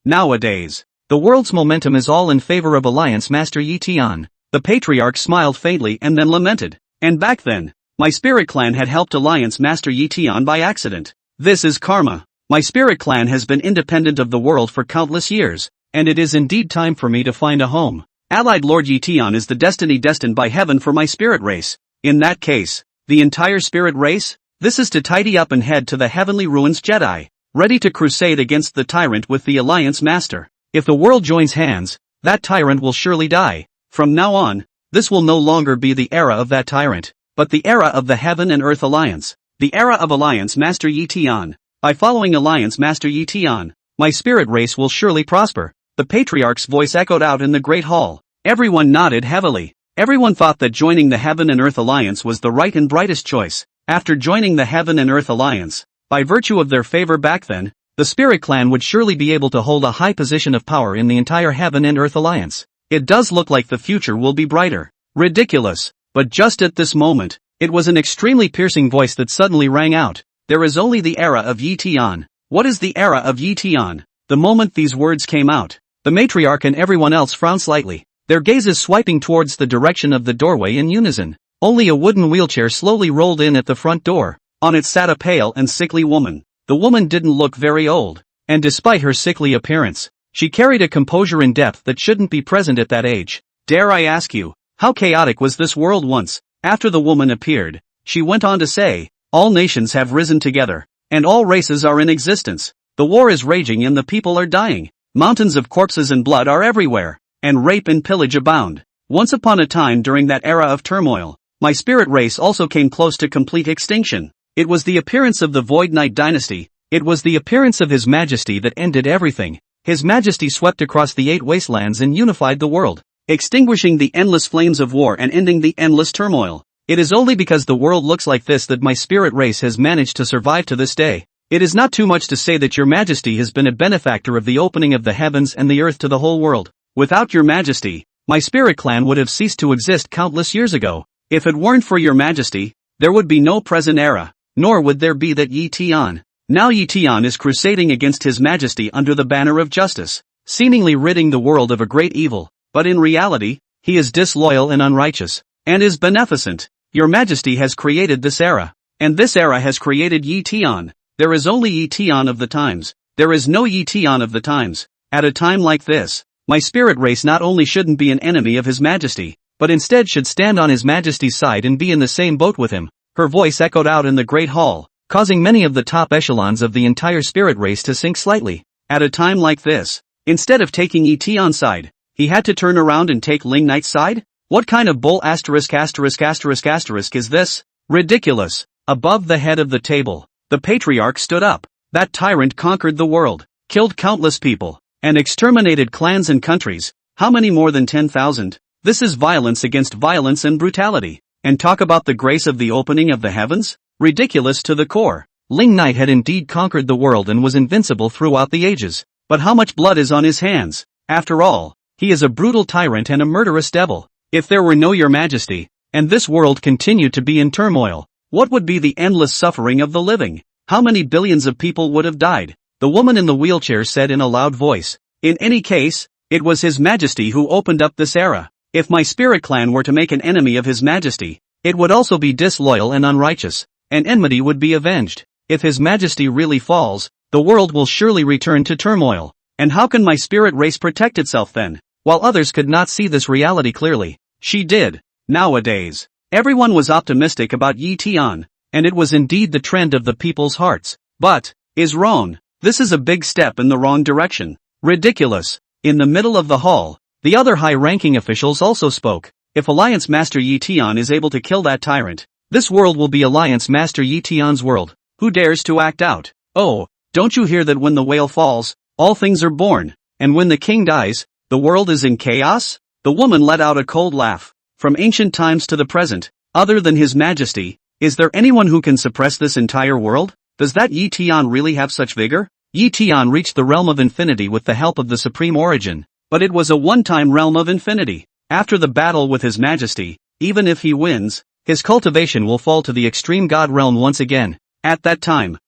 Speaker 1: Nowadays, the world's momentum is all in favor of Alliance Master Yi Tian. The patriarch smiled faintly and then lamented. And back then, my spirit clan had helped Alliance Master Yi Tian by accident. This is karma. My spirit clan has been independent of the world for countless years, and it is indeed time for me to find a home. Allied Lord Yi Tian is the destiny destined by heaven for my spirit race. In that case, the entire spirit race? This is to tidy up and head to the heavenly ruins Jedi, ready to crusade against the tyrant with the Alliance Master. If the world joins hands, that tyrant will surely die. From now on, this will no longer be the era of that tyrant, but the era of the Heaven and Earth Alliance. The era of Alliance Master Yi Tian. By following Alliance Master Yi Tian, my spirit race will surely prosper. The patriarch's voice echoed out in the great hall. Everyone nodded heavily. Everyone thought that joining the Heaven and Earth Alliance was the right and brightest choice. After joining the Heaven and Earth Alliance, By virtue of their favor back then, the Spirit Clan would surely be able to hold a high position of power in the entire Heaven and Earth Alliance. It does look like the future will be brighter. Ridiculous. But just at this moment, it was an extremely piercing voice that suddenly rang out. There is only the era of Yi Tian. What is the era of Yi Tian? The moment these words came out, the matriarch and everyone else frowned slightly, their gazes swiping towards the direction of the doorway in unison. Only a wooden wheelchair slowly rolled in at the front door. On it sat a pale and sickly woman. The woman didn't look very old, and despite her sickly appearance, she carried a composure and depth that shouldn't be present at that age. Dare I ask you, how chaotic was this world once? After the woman appeared, she went on to say, all nations have risen together, and all races are in existence. The war is raging and the people are dying. Mountains of corpses and blood are everywhere, and rape and pillage abound. Once upon a time during that era of turmoil, my spirit race also came close to complete extinction. It was the appearance of the Void Knight dynasty. It was the appearance of His Majesty that ended everything. His Majesty swept across the 8 wastelands and unified the world, extinguishing the endless flames of war and ending the endless turmoil. It is only because the world looks like this that my spirit race has managed to survive to this day. It is not too much to say that your Majesty has been a benefactor of the opening of the heavens and the earth to the whole world. Without your Majesty, my spirit clan would have ceased to exist countless years ago. If it weren't for your Majesty, there would be no present era, nor would there be that Yi Tian. Now Yi Tian is crusading against His Majesty under the banner of justice, seemingly ridding the world of a great evil, but in reality, he is disloyal and unrighteous, and is beneficent. Your Majesty has created this era, and this era has created Yi Tian. There is only Yi Tian of the times. There is no Yi Tian of the times. At a time like this, my spirit race not only shouldn't be an enemy of His Majesty, but instead should stand on His Majesty's side and be in the same boat with him. Her voice echoed out in the great hall, causing many of the top echelons of the entire spirit race to sink slightly. At a time like this, instead of taking Yi Tian's side, he had to turn around and take Ling Knight's side? What kind of bull is this? Ridiculous. Above the head of the table, the patriarch stood up. That tyrant conquered the world, killed countless people, and exterminated clans and countries. How many more than 10,000? This is violence against violence and brutality. And talk about the grace of the opening of the heavens? Ridiculous to the core. Ling Knight had indeed conquered the world and was invincible throughout the ages. But how much blood is on his hands? After all, he is a brutal tyrant and a murderous devil. If there were no Your Majesty, and this world continued to be in turmoil, what would be the endless suffering of the living? How many billions of people would have died? The woman in the wheelchair said in a loud voice. In any case, it was His Majesty who opened up this era. If my spirit clan were to make an enemy of His Majesty, it would also be disloyal and unrighteous, and enmity would be avenged. If His Majesty really falls, the world will surely return to turmoil. And how can my spirit race protect itself then? While others could not see this reality clearly, she did. Nowadays, everyone was optimistic about Yi Tian, and it was indeed the trend of the people's hearts. But, is wrong. This is a big step in the wrong direction. Ridiculous. In the middle of the hall, the other high-ranking officials also spoke. If Alliance Master Yi Tian is able to kill that tyrant, this world will be Alliance Master Yi Tian's world. Who dares to act out? Oh, don't you hear that when the whale falls, all things are born, and when the king dies, the world is in chaos? The woman let out a cold laugh. From ancient times to the present, other than His Majesty, is there anyone who can suppress this entire world? Does that Yi Tian really have such vigor? Yi Tian reached the realm of infinity with the help of the Supreme Origin, but it was a one-time realm of infinity. After the battle with His Majesty, even if he wins, his cultivation will fall to the extreme god realm once again. At that time,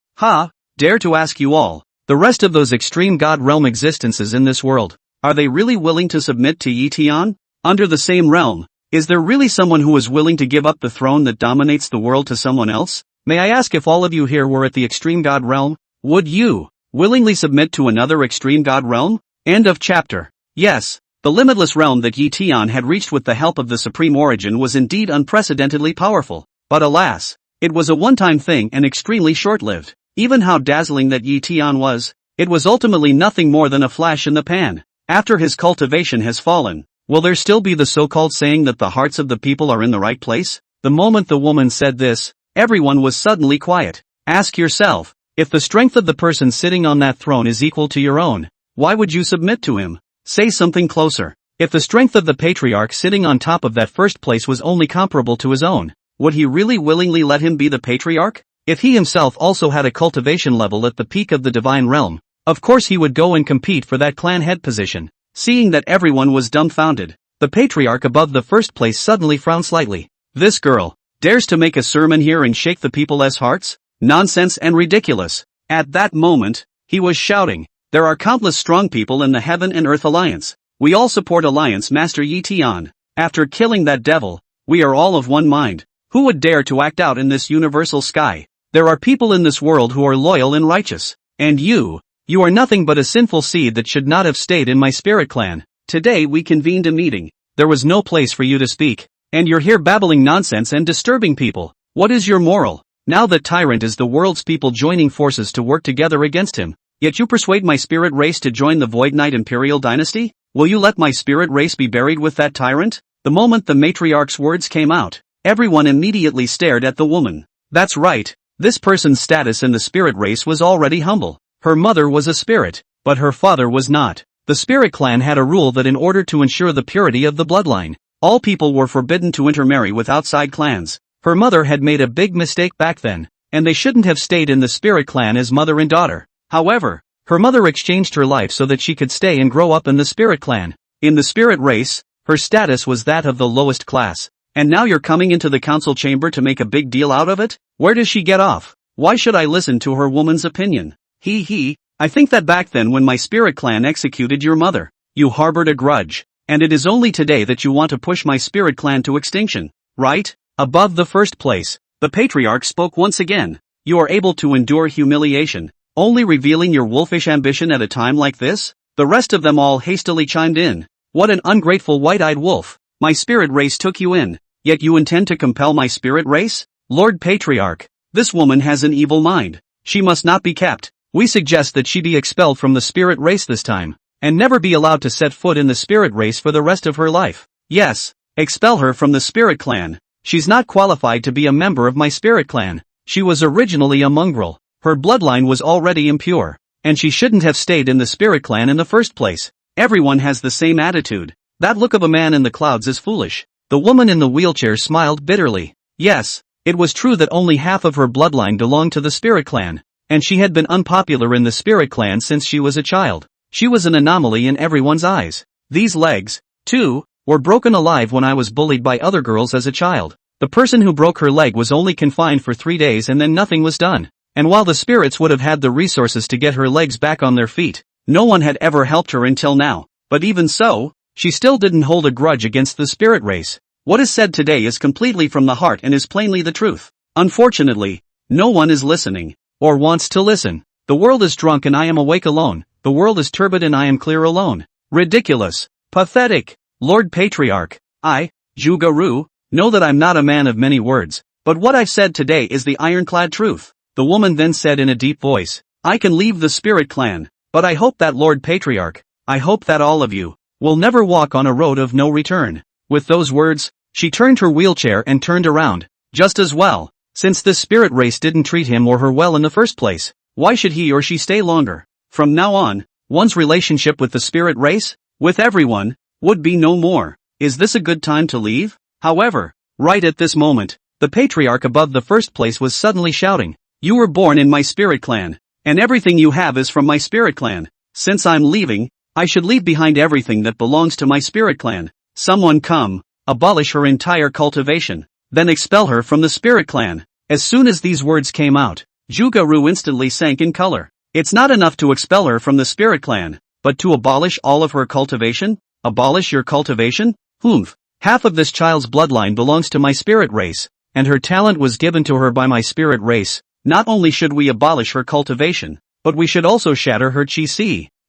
Speaker 1: dare to ask you all, the rest of those extreme god realm existences in this world, are they really willing to submit to Yi Tian? Under the same realm, is there really someone who is willing to give up the throne that dominates the world to someone else? May I ask if all of you here were at the extreme god realm? Would you willingly submit to another extreme god realm? End of chapter. Yes, the limitless realm that Yi Tian had reached with the help of the Supreme Origin was indeed unprecedentedly powerful. But alas, it was a one-time thing and extremely short-lived. Even how dazzling that Yi Tian was, it was ultimately nothing more than a flash in the pan. After his cultivation has fallen, will there still be the so-called saying that the hearts of the people are in the right place? The moment the woman said this, everyone was suddenly quiet. Ask yourself, if the strength of the person sitting on that throne is equal to your own, why would you submit to him? Say something closer. If the strength of the patriarch sitting on top of that first place was only comparable to his own, would he really willingly let him be the patriarch? If he himself also had a cultivation level at the peak of the divine realm, of course he would go and compete for that clan head position. Seeing that everyone was dumbfounded, the patriarch above the first place suddenly frowned slightly. This girl dares to make a sermon here and shake the people's hearts? Nonsense and ridiculous. At that moment, he was shouting, "There are countless strong people in the Heaven and Earth Alliance. We all support Alliance Master Yi Tian. After killing that devil, we are all of one mind. Who would dare to act out in this universal sky? There are people in this world who are loyal and righteous. And you are nothing but a sinful seed that should not have stayed in my spirit clan. Today we convened a meeting. There was no place for you to speak. And you're here babbling nonsense and disturbing people. What is your moral? Now that tyrant is the world's people joining forces to work together against him. Yet you persuade my spirit race to join the Void Knight Imperial Dynasty? Will you let my spirit race be buried with that tyrant?" The moment the matriarch's words came out, everyone immediately stared at the woman. That's right, this person's status in the spirit race was already humble. Her mother was a spirit, but her father was not. The spirit clan had a rule that in order to ensure the purity of the bloodline, all people were forbidden to intermarry with outside clans. Her mother had made a big mistake back then, and they shouldn't have stayed in the spirit clan as mother and daughter. However, her mother exchanged her life so that she could stay and grow up in the spirit clan. In the spirit race, her status was that of the lowest class. And now you're coming into the council chamber to make a big deal out of it? Where does she get off? Why should I listen to her woman's opinion? I think that back then when my spirit clan executed your mother, you harbored a grudge, and it is only today that you want to push my spirit clan to extinction, right? Above the first place, the patriarch spoke once again. You are able to endure humiliation, only revealing your wolfish ambition at a time like this? The rest of them all hastily chimed in. What an ungrateful white-eyed wolf. My spirit race took you in, yet you intend to compel my spirit race? Lord Patriarch, this woman has an evil mind. She must not be kept. We suggest that she be expelled from the spirit race this time, and never be allowed to set foot in the spirit race for the rest of her life. Yes, expel her from the spirit clan. She's not qualified to be a member of my spirit clan. She was originally a mongrel. Her bloodline was already impure, and she shouldn't have stayed in the spirit clan in the first place. Everyone has the same attitude. That look of a man in the clouds is foolish. The woman in the wheelchair smiled bitterly. Yes, it was true that only half of her bloodline belonged to the spirit clan, and she had been unpopular in the spirit clan since she was a child. She was an anomaly in everyone's eyes. These legs, too, were broken alive when I was bullied by other girls as a child. The person who broke her leg was only confined for 3 days and then nothing was done. And while the spirits would have had the resources to get her legs back on their feet, no one had ever helped her until now. But even so, she still didn't hold a grudge against the spirit race. What is said today is completely from the heart and is plainly the truth. Unfortunately, no one is listening, or wants to listen. The world is drunk and I am awake alone. The world is turbid and I am clear alone. Ridiculous. Pathetic. Lord Patriarch, I, Zhuge-Ru, know that I'm not a man of many words, but what I've said today is the ironclad truth. The woman then said in a deep voice, I can leave the spirit clan, but I hope that Lord Patriarch, I hope that all of you, will never walk on a road of no return. With those words, she turned her wheelchair and turned around. Just as well, since this spirit race didn't treat him or her well in the first place, why should he or she stay longer? From now on, one's relationship with the spirit race, with everyone, would be no more. Is this a good time to leave? However, right at this moment, the patriarch above the first place was suddenly shouting, You were born in my spirit clan, and everything you have is from my spirit clan. Since I'm leaving, I should leave behind everything that belongs to my spirit clan. Someone come, abolish her entire cultivation, then expel her from the spirit clan. As soon as these words came out, Zhuge-Ru instantly sank in color. It's not enough to expel her from the spirit clan, but to abolish all of her cultivation? Abolish your cultivation? Humph. Half of this child's bloodline belongs to my spirit race, and her talent was given to her by my spirit race. Not only should we abolish her cultivation, but we should also shatter her chi,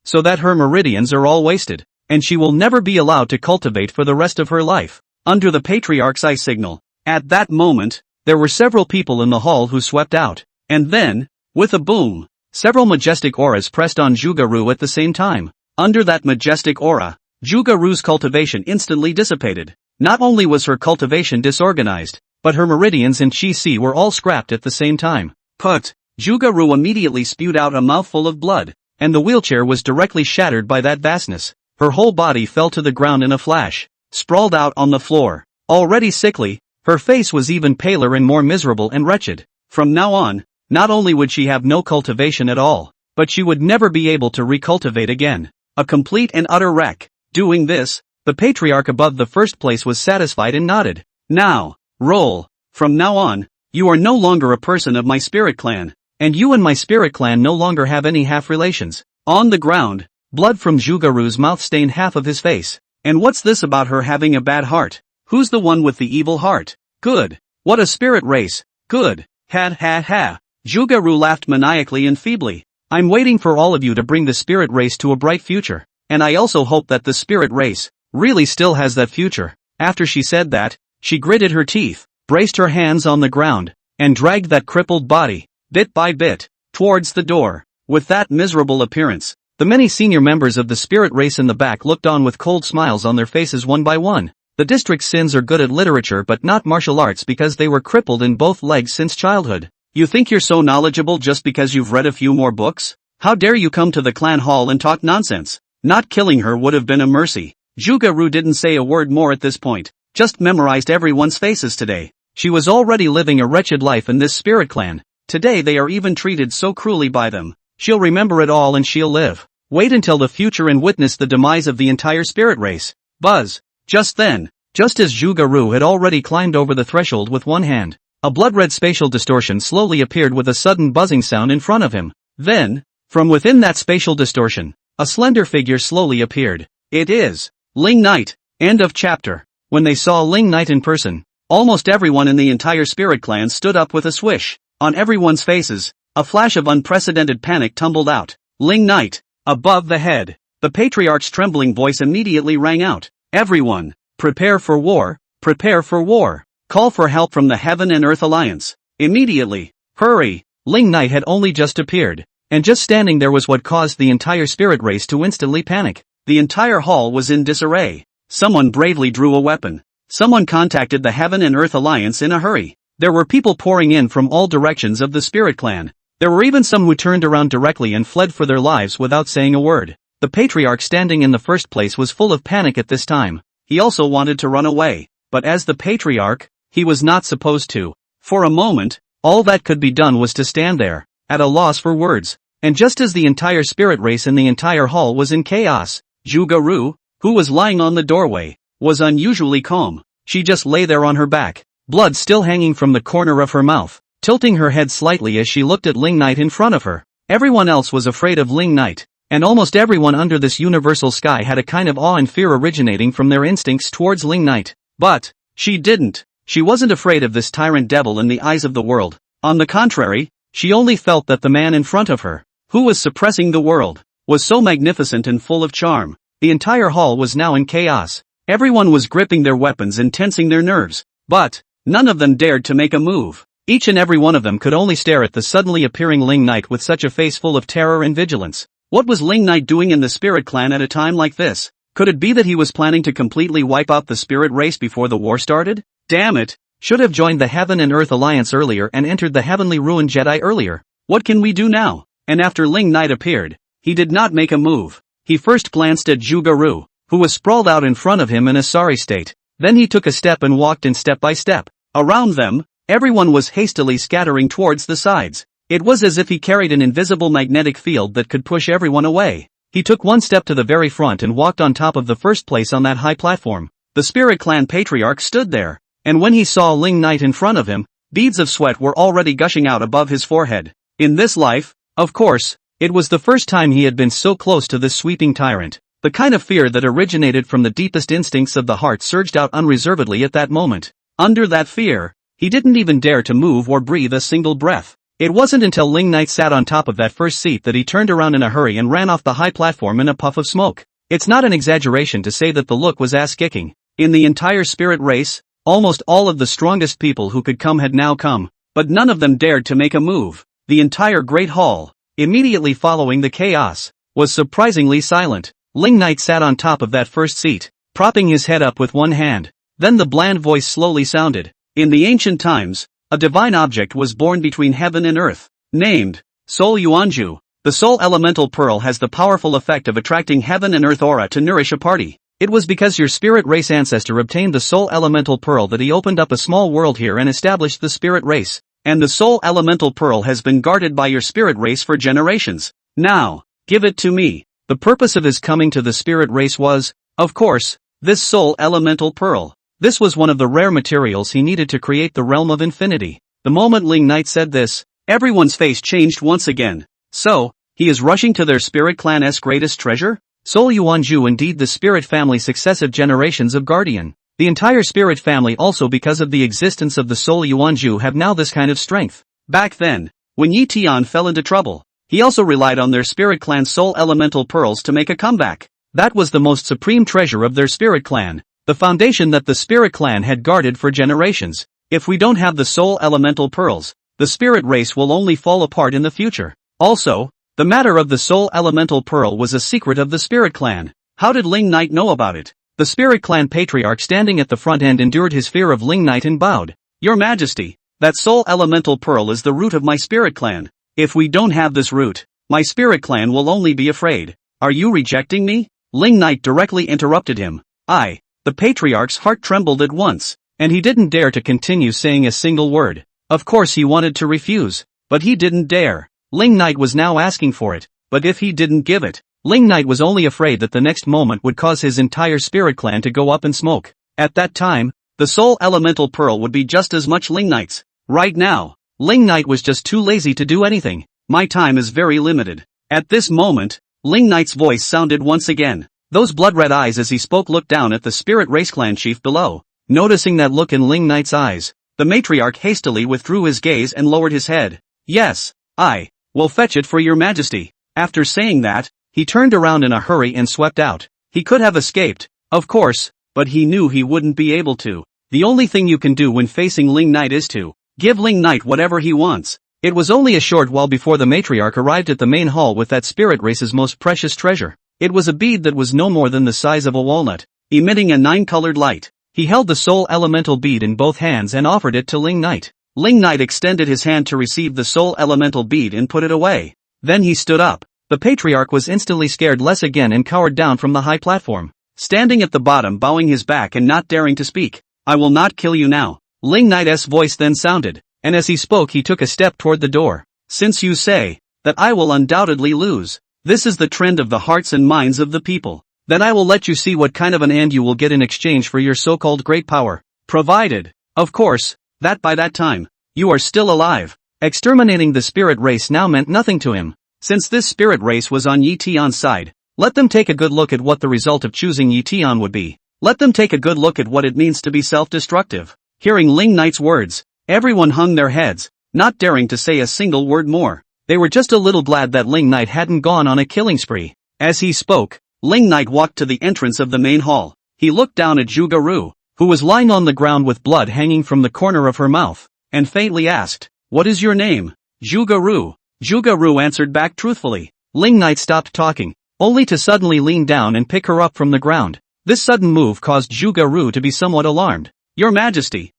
Speaker 1: so that her meridians are all wasted, and she will never be allowed to cultivate for the rest of her life. Under the patriarch's eye signal. At that moment, there were several people in the hall who swept out, and then, with a boom, several majestic auras pressed on Zhuge-Ru at the same time. Under that majestic aura, Zhuge-Ru's cultivation instantly dissipated. Not only was her cultivation disorganized, but her meridians and chi were all scrapped at the same time. Put! Zhuge-Ru immediately spewed out a mouthful of blood, and the wheelchair was directly shattered by that vastness. Her whole body fell to the ground in a flash, sprawled out on the floor. Already sickly, her face was even paler and more miserable and wretched. From now on, not only would she have no cultivation at all, but she would never be able to recultivate again. A complete and utter wreck. Doing this, the patriarch above the first place was satisfied and nodded. Now, roll. From now on, you are no longer a person of my spirit clan, and you and my spirit clan no longer have any half relations. On the ground, blood from Jugaru's mouth stained half of his face. And what's this about her having a bad heart? Who's the one with the evil heart? Good. What a spirit race. Good. Ha ha ha. Jugaru laughed maniacally and feebly. I'm waiting for all of you to bring the spirit race to a bright future, and I also hope that the spirit race really still has that future. After she said that, she gritted her teeth, braced her hands on the ground, and dragged that crippled body, bit by bit, towards the door. With that miserable appearance, the many senior members of the spirit race in the back looked on with cold smiles on their faces one by one. The district's sins are good at literature but not martial arts because they were crippled in both legs since childhood. You think you're so knowledgeable just because you've read a few more books? How dare you come to the clan hall and talk nonsense? Not killing her would have been a mercy. Jugaru didn't say a word more at this point, just memorized everyone's faces today. She was already living a wretched life in this spirit clan. Today they are even treated so cruelly by them. She'll remember it all and she'll live. Wait until the future and witness the demise of the entire spirit race. Buzz. Just then, just as Jugaru had already climbed over the threshold with one hand, a blood-red spatial distortion slowly appeared with a sudden buzzing sound in front of him. Then, from within that spatial distortion, a slender figure slowly appeared. It is Ling Knight. End of chapter. When they saw Ling Knight in person, almost everyone in the entire spirit clan stood up with a swish. On everyone's faces, a flash of unprecedented panic tumbled out. Ling Knight. Above the head, the patriarch's trembling voice immediately rang out. Everyone, prepare for war, prepare for war. Call for help from the Heaven and Earth Alliance. Immediately. Hurry. Ling Knight had only just appeared, and just standing there was what caused the entire spirit race to instantly panic. The entire hall was in disarray. Someone bravely drew a weapon. Someone contacted the Heaven and Earth Alliance in a hurry. There were people pouring in from all directions of the spirit clan. There were even some who turned around directly and fled for their lives without saying a word. The patriarch standing in the first place was full of panic at this time. He also wanted to run away, but as the patriarch, he was not supposed to. For a moment, all that could be done was to stand there, at a loss for words. And just as the entire spirit race in the entire hall was in chaos, Jugaru, who was lying on the doorway, was unusually calm. She just lay there on her back, blood still hanging from the corner of her mouth, tilting her head slightly as she looked at Ling Knight in front of her. Everyone else was afraid of Ling Knight, and almost everyone under this universal sky had a kind of awe and fear originating from their instincts towards Ling Knight. But she didn't. She wasn't afraid of this tyrant devil in the eyes of the world. On the contrary, she only felt that the man in front of her, who was suppressing the world, was so magnificent and full of charm. The entire hall was now in chaos. Everyone was gripping their weapons and tensing their nerves, but none of them dared to make a move. Each and every one of them could only stare at the suddenly appearing Ling Knight with such a face full of terror and vigilance. What was Ling Knight doing in the spirit clan at a time like this? Could it be that he was planning to completely wipe out the spirit race before the war started? Damn it! Should have joined the Heaven and Earth Alliance earlier and entered the Heavenly Ruin Jedi earlier. What can we do now? And after Ling Knight appeared, he did not make a move. He first glanced at Jugaru, who was sprawled out in front of him in a sorry state. Then he took a step and walked in step by step. Around them, everyone was hastily scattering towards the sides. It was as if he carried an invisible magnetic field that could push everyone away. He took one step to the very front and walked on top of the first place on that high platform. The Spirit Clan Patriarch stood there, and when he saw Ling Knight in front of him, beads of sweat were already gushing out above his forehead. In this life, of course, it was the first time he had been so close to this sweeping tyrant. The kind of fear that originated from the deepest instincts of the heart surged out unreservedly at that moment. Under that fear, he didn't even dare to move or breathe a single breath. It wasn't until Ling Knight sat on top of that first seat that he turned around in a hurry and ran off the high platform in a puff of smoke. It's not an exaggeration to say that the look was ass-kicking. In the entire spirit race, almost all of the strongest people who could come had now come, but none of them dared to make a move. The entire Great Hall, immediately following the chaos, was surprisingly silent. Ling Knight sat on top of that first seat, propping his head up with one hand. Then the bland voice slowly sounded. In the ancient times, a divine object was born between heaven and earth, named Soul Yuanju. The soul elemental pearl has the powerful effect of attracting heaven and earth aura to nourish a party. It was because your spirit race ancestor obtained the soul elemental pearl that he opened up a small world here and established the spirit race. and the soul elemental pearl has been guarded by your spirit race for generations. Now, give it to me. The purpose of his coming to the spirit race was, of course, this soul elemental pearl. This was one of the rare materials he needed to create the realm of infinity. The moment Ling Knight said this, everyone's face changed once again. So, he is rushing to their spirit clan's greatest treasure? Soul Yuanju, indeed the spirit family, successive generations of guardian. The entire spirit family, also because of the existence of the soul Yuanju, have now this kind of strength. Back then, when Yi Tian fell into trouble, he also relied on their spirit clan soul elemental pearls to make a comeback. That was the most supreme treasure of their spirit clan, the foundation that the spirit clan had guarded for generations. If we don't have the soul elemental pearls, the spirit race will only fall apart in the future. Also, the matter of the soul elemental pearl was a secret of the spirit clan. How did Ling Knight know about it? The spirit clan patriarch standing at the front end endured his fear of Ling Knight and bowed. Your Majesty, that soul elemental pearl is the root of my spirit clan. If we don't have this root, my spirit clan will only be afraid. Are you rejecting me? Ling Knight directly interrupted him. The patriarch's heart trembled at once, and he didn't dare to continue saying a single word. Of course he wanted to refuse, but he didn't dare. Ling Knight was now asking for it, but if he didn't give it, Ling Knight was only afraid that the next moment would cause his entire spirit clan to go up in smoke. At that time, the soul elemental pearl would be just as much Ling Knight's. Right now, Ling Knight was just too lazy to do anything. My time is very limited. At this moment, Ling Knight's voice sounded once again. Those blood-red eyes as he spoke looked down at the spirit race clan chief below. Noticing that look in Ling Knight's eyes, the matriarch hastily withdrew his gaze and lowered his head. Yes, I will fetch it for your majesty. After saying that, he turned around in a hurry and swept out. He could have escaped, of course, but he knew he wouldn't be able to. The only thing you can do when facing Ling Knight is to give Ling Knight whatever he wants. It was only a short while before the matriarch arrived at the main hall with that spirit race's most precious treasure. It was a bead that was no more than the size of a walnut, emitting a 9-colored light. He held the soul elemental bead in both hands and offered it to Ling Knight. Ling Knight extended his hand to receive the soul elemental bead and put it away. Then he stood up. The patriarch was instantly scared less again and cowered down from the high platform, standing at the bottom, bowing his back and not daring to speak. I will not kill you now. Ling Knight's voice then sounded, and as he spoke he took a step toward the door. Since you say that I will undoubtedly lose, this is the trend of the hearts and minds of the people, then I will let you see what kind of an end you will get in exchange for your so-called great power. Provided, of course, that by that time, you are still alive. Exterminating the spirit race now meant nothing to him. Since this spirit race was on Yi Tian's side, let them take a good look at what the result of choosing Yi Tian would be. Let them take a good look at what it means to be self-destructive. Hearing Ling Knight's words, everyone hung their heads, not daring to say a single word more. They were just a little glad that Ling Knight hadn't gone on a killing spree. As he spoke, Ling Knight walked to the entrance of the main hall. He looked down at Zhuge Ru, who was lying on the ground with blood hanging from the corner of her mouth, and faintly asked, "What is your name?" Zhuge Ru. Zhuge Ru answered back truthfully. Ling Knight stopped talking, only to suddenly lean down and pick her up from the ground. This sudden move caused Zhuge Ru to be somewhat alarmed. Your Majesty,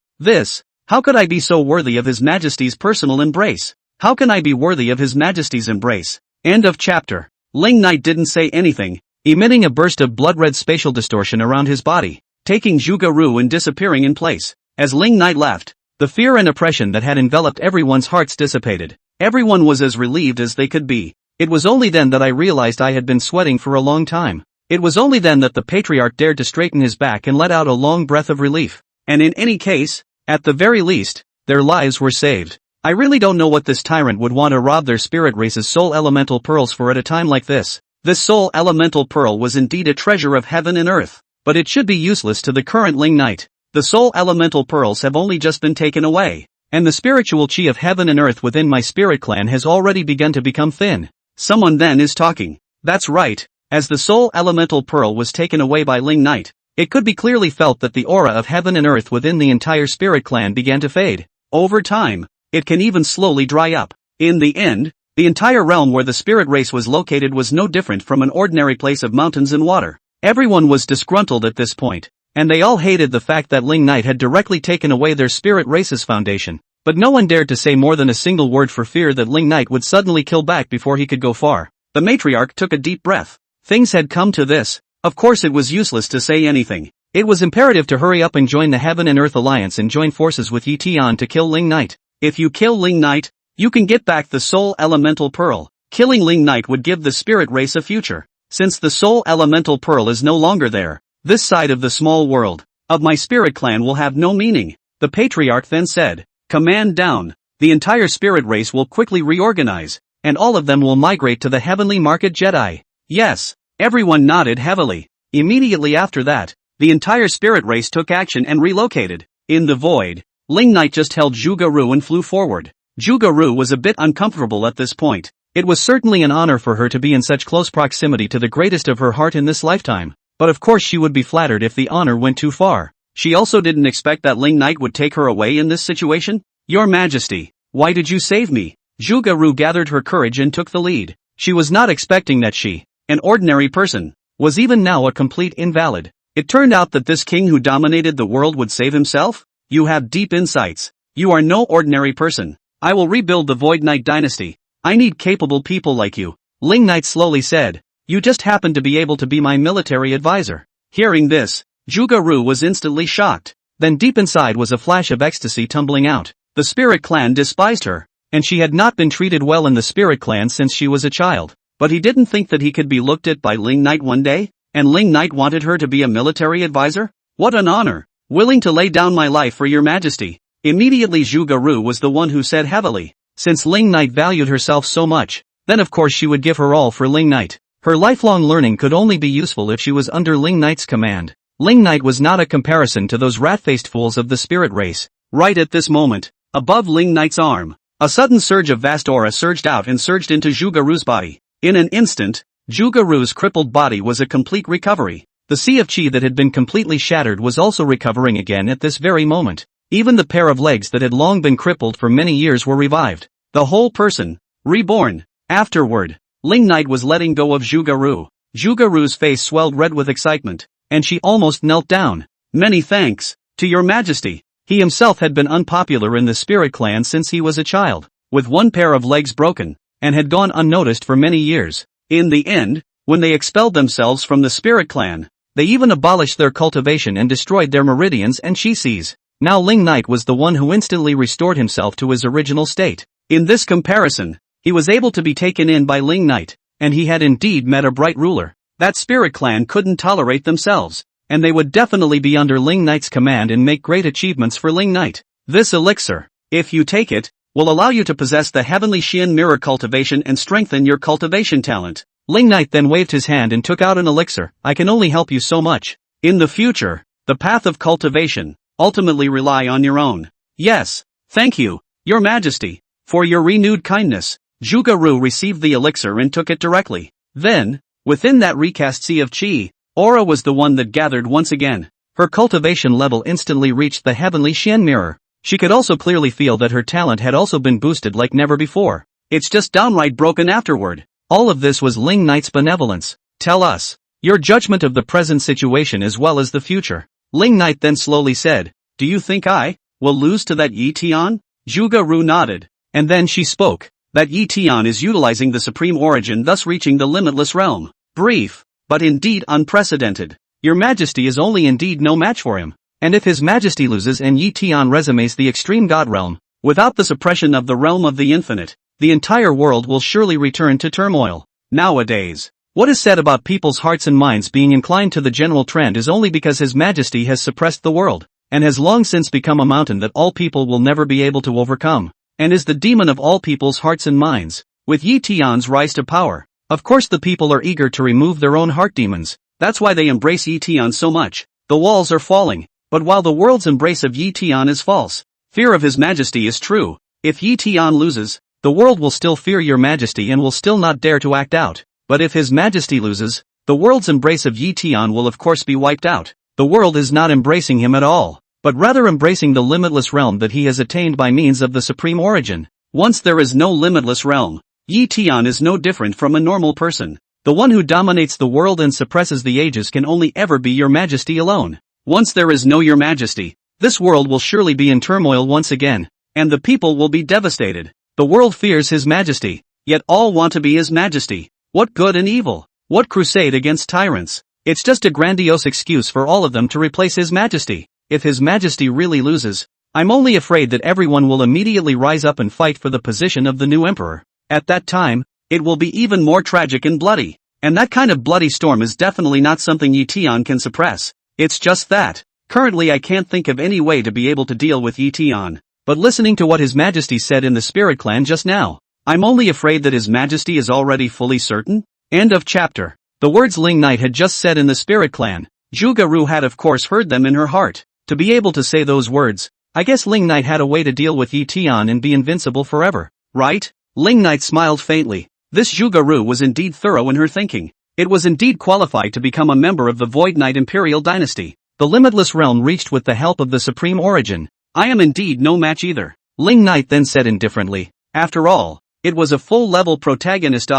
Speaker 1: how could I be so worthy of His Majesty's personal embrace? How can I be worthy of His Majesty's embrace? End of chapter. Ling Knight didn't say anything, emitting a burst of blood-red spatial distortion around his body, taking Zhuge Ru and disappearing in place. As Ling Knight left, the fear and oppression that had enveloped everyone's hearts dissipated. Everyone was as relieved as they could be. It was only then that I realized I had been sweating for a long time. It was only then that the patriarch dared to straighten his back and let out a long breath of relief. And in any case, at the very least, their lives were saved. I really don't know what this tyrant would want to rob their spirit race's soul elemental pearls for at a time like this. This soul elemental pearl was indeed a treasure of heaven and earth, but it should be useless to the current Ling Knight. The soul elemental pearls have only just been taken away, and the spiritual chi of heaven and earth within my spirit clan has already begun to become thin. Someone then is talking. That's right, as the soul elemental pearl was taken away by Ling Knight, it could be clearly felt that the aura of heaven and earth within the entire spirit clan began to fade. Over time, it can even slowly dry up. In the end, the entire realm where the spirit race was located was no different from an ordinary place of mountains and water. Everyone was disgruntled at this point, and they all hated the fact that Ling Knight had directly taken away their spirit race's foundation. But no one dared to say more than a single word for fear that Ling Knight would suddenly kill back before he could go far. The matriarch took a deep breath. Things had come to this. Of course it was useless to say anything. It was imperative to hurry up and join the Heaven and Earth Alliance and join forces with Yi Tian to kill Ling Knight. If you kill Ling Knight, you can get back the Soul Elemental Pearl. Killing Ling Knight would give the spirit race a future. Since the Soul Elemental Pearl is no longer there, this side of the small world of my spirit clan will have no meaning. The patriarch then said, "Command down." The entire spirit race will quickly reorganize, and all of them will migrate to the Heavenly Market Jedi. Yes, everyone nodded heavily. Immediately after that, the entire spirit race took action and relocated. In the void, Ling Knight just held Zhuge Ru and flew forward. Zhuge Ru was a bit uncomfortable at this point. It was certainly an honor for her to be in such close proximity to the greatest of her heart in this lifetime, but of course she would be flattered if the honor went too far. She also didn't expect that Ling Knight would take her away in this situation. "Your Majesty, why did you save me?" Zhuge Ru gathered her courage and took the lead. She was not expecting that she, an ordinary person, was even now a complete invalid. It turned out that this king who dominated the world would save himself? You have deep insights. You are no ordinary person. I will rebuild the Void Knight dynasty. I need capable people like you. Ling Knight slowly said. You just happen to be able to be my military advisor. Hearing this, Zhuge Ru was instantly shocked. Then deep inside was a flash of ecstasy tumbling out. The spirit clan despised her, and she had not been treated well in the spirit clan since she was a child. But he didn't think that he could be looked at by Ling Knight one day, and Ling Knight wanted her to be a military advisor? What an honor! Willing to lay down my life for your majesty. Immediately Zhuge Ru was the one who said heavily. Since Ling Knight valued herself so much, then of course she would give her all for Ling Knight. Her lifelong learning could only be useful if she was under Ling Knight's command. Ling Knight was not a comparison to those rat-faced fools of the spirit race. Right at this moment, above Ling Knight's arm, a sudden surge of vast aura surged out and surged into Zhuge Ru's body. In an instant, Zhuge Ru's crippled body was a complete recovery. The sea of chi that had been completely shattered was also recovering again at this very moment. Even the pair of legs that had long been crippled for many years were revived. The whole person, reborn. Afterward, Ling Knight was letting go of Zhuge Ru. Zhuge Ru's face swelled red with excitement, and she almost knelt down. Many thanks, to your majesty. He himself had been unpopular in the spirit clan since he was a child, with one pair of legs broken, and had gone unnoticed for many years. In the end, when they expelled themselves from the spirit clan, they even abolished their cultivation and destroyed their meridians and chi seas. Now Ling Knight was the one who instantly restored himself to his original state. In this comparison, he was able to be taken in by Ling Knight, and he had indeed met a bright ruler. That spirit clan couldn't tolerate themselves, and they would definitely be under Ling Knight's command and make great achievements for Ling Knight. This elixir, if you take it, will allow you to possess the heavenly Xian mirror cultivation and strengthen your cultivation talent. Ling Knight then waved his hand and took out an elixir. I can only help you so much. In the future, the path of cultivation, ultimately rely on your own. Yes, thank you, your majesty, for your renewed kindness. Zhuge Ru received the elixir and took it directly. Then, within that recast sea of chi, aura was the one that gathered once again. Her cultivation level instantly reached the heavenly Xian mirror. She could also clearly feel that her talent had also been boosted like never before. It's just downright broken afterward. All of this was Ling Knight's benevolence. Tell us your judgment of the present situation as well as the future. Ling Knight then slowly said, do you think I will lose to that Yi Tian? Zhuge Ru nodded, and then she spoke. That Yi Tian is utilizing the supreme origin, thus reaching the limitless realm. Brief, but indeed unprecedented. Your majesty is only indeed no match for him. And if his majesty loses and Yi Tian resumes the extreme god realm, without the suppression of the realm of the infinite, the entire world will surely return to turmoil. Nowadays, what is said about people's hearts and minds being inclined to the general trend is only because his majesty has suppressed the world, and has long since become a mountain that all people will never be able to overcome, and is the demon of all people's hearts and minds. With Yi Tian's rise to power, of course the people are eager to remove their own heart demons. That's why they embrace Yi Tian so much. The walls are falling, but while the world's embrace of Yi Tian is false, fear of his majesty is true. If Yi Tian loses, the world will still fear your majesty and will still not dare to act out. But if his majesty loses, the world's embrace of Yi Tian will of course be wiped out. The world is not embracing him at all, but rather embracing the limitless realm that he has attained by means of the supreme origin. Once there is no limitless realm, Yi Tian is no different from a normal person. The one who dominates the world and suppresses the ages can only ever be your majesty alone. Once there is no your majesty, this world will surely be in turmoil once again, and the people will be devastated. The world fears his majesty, yet all want to be his majesty. What good and evil? What crusade against tyrants? It's just a grandiose excuse for all of them to replace his majesty. If his majesty really loses, I'm only afraid that everyone will immediately rise up and fight for the position of the new emperor. At that time, it will be even more tragic and bloody. And that kind of bloody storm is definitely not something Yi Tian can suppress. It's just that, currently I can't think of any way to be able to deal with Yi Tian. But listening to what His Majesty said in the Spirit Clan just now, I'm only afraid that His Majesty is already fully certain. End of chapter. The words Ling Knight had just said in the Spirit Clan, Zhuge Ru had of course heard them in her heart. To be able to say those words, I guess Ling Knight had a way to deal with Yi Tian and be invincible forever, right? Ling Knight smiled faintly. This Zhuge Ru was indeed thorough in her thinking. It was indeed qualified to become a member of the Void Knight Imperial Dynasty. The limitless realm reached with the help of the Supreme Origin. I am indeed no match either. Ling Knight then said indifferently. After all, it was a full-level protagonist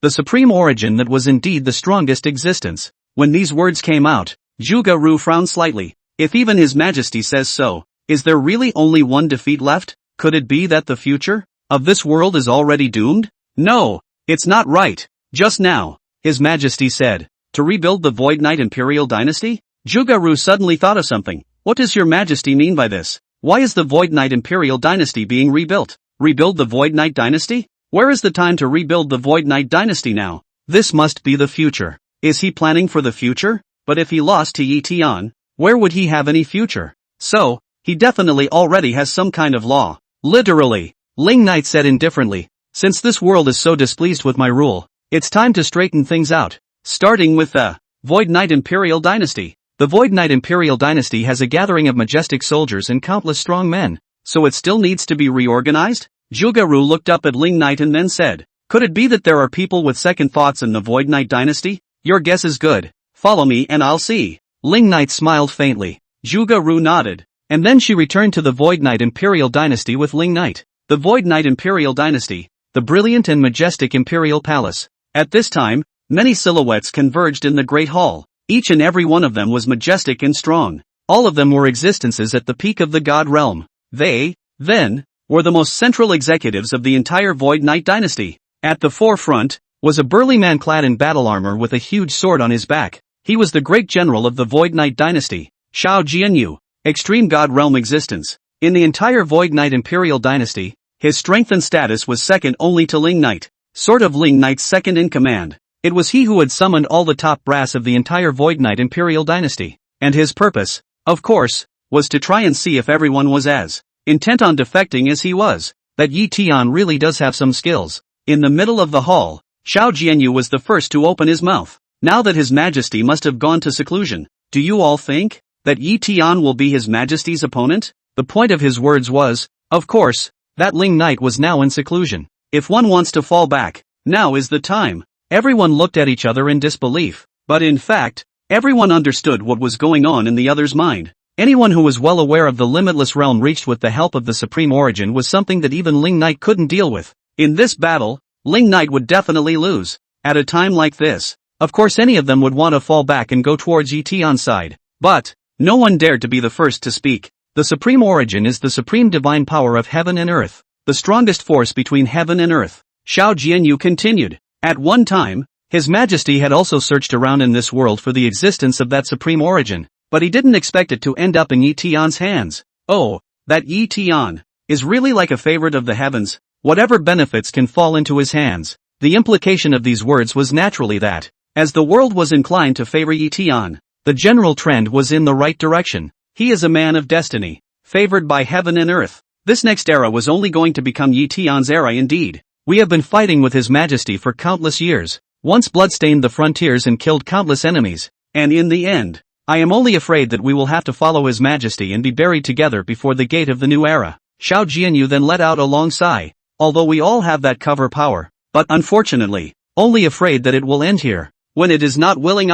Speaker 1: the Supreme Origin that was indeed the strongest existence. When these words came out, Zhuge Ru frowned slightly. If even His Majesty says so, is there really only one defeat left? Could it be that the future of this world is already doomed? No, it's not right. Just now, His Majesty said, to rebuild the Void Knight Imperial Dynasty? Zhuge Ru suddenly thought of something. What does Your Majesty mean by this? Why is the Void Knight Imperial Dynasty being rebuilt? Rebuild the Void Knight Dynasty? Where is the time to rebuild the Void Knight Dynasty now? This must be the future. Is he planning for the future? But if he lost to Yi Tian, where would he have any future? So, he definitely already has some kind of law. Literally, Ling Knight said indifferently. Since this world is so displeased with my rule, it's time to straighten things out. Starting with the Void Knight Imperial Dynasty. The Void Knight Imperial Dynasty has a gathering of majestic soldiers and countless strong men. So it still needs to be reorganized? Zhuge Ru looked up at Ling Knight and then said, could it be that there are people with second thoughts in the Void Knight Dynasty? Your guess is good. Follow me and I'll see. Ling Knight smiled faintly. Zhuge Ru nodded. And then she returned to the Void Knight Imperial Dynasty with Ling Knight. The Void Knight Imperial Dynasty. The brilliant and majestic Imperial Palace. At this time, many silhouettes converged in the Great Hall. Each and every one of them was majestic and strong. All of them were existences at the peak of the God realm. They, then, were the most central executives of the entire Void Knight Dynasty. At the forefront, was a burly man clad in battle armor with a huge sword on his back. He was the great general of the Void Knight Dynasty, Xiao Jianyu, extreme God realm existence. In the entire Void Knight Imperial Dynasty, his strength and status was second only to Ling Knight, sort of Ling Knight's second in command. It was he who had summoned all the top brass of the entire Void Knight Imperial Dynasty. And his purpose, of course, was to try and see if everyone was as intent on defecting as he was. That Yi Tian really does have some skills. In the middle of the hall, Xiao Jianyu was the first to open his mouth. Now that His Majesty must have gone to seclusion, do you all think that Yi Tian will be His Majesty's opponent? The point of his words was, of course, that Ling Knight was now in seclusion. If one wants to fall back, now is the time. Everyone looked at each other in disbelief. But in fact, everyone understood what was going on in the other's mind. Anyone who was well aware of the limitless realm reached with the help of the Supreme Origin was something that even Ling Knight couldn't deal with. In this battle, Ling Knight would definitely lose. At a time like this, of course any of them would want to fall back and go towards Yi Tian's side. But, no one dared to be the first to speak. The Supreme Origin is the supreme divine power of heaven and earth. The strongest force between heaven and earth. Xiao Jianyu continued. At one time, His Majesty had also searched around in this world for the existence of that Supreme Origin, but he didn't expect it to end up in Yi Tian's hands. Oh, that Yi Tian is really like a favorite of the heavens. Whatever benefits can fall into his hands. The implication of these words was naturally that, as the world was inclined to favor Yi Tian, the general trend was in the right direction. He is a man of destiny, favored by heaven and earth. This next era was only going to become Yi Tian's era indeed. We have been fighting with His Majesty for countless years, once bloodstained the frontiers and killed countless enemies, and in the end, I am only afraid that we will have to follow His Majesty and be buried together before the gate of the new era. Xiao Jianyu then let out a long sigh. Although we all have that cover power, but unfortunately, only afraid that it will end here, when it is not willing.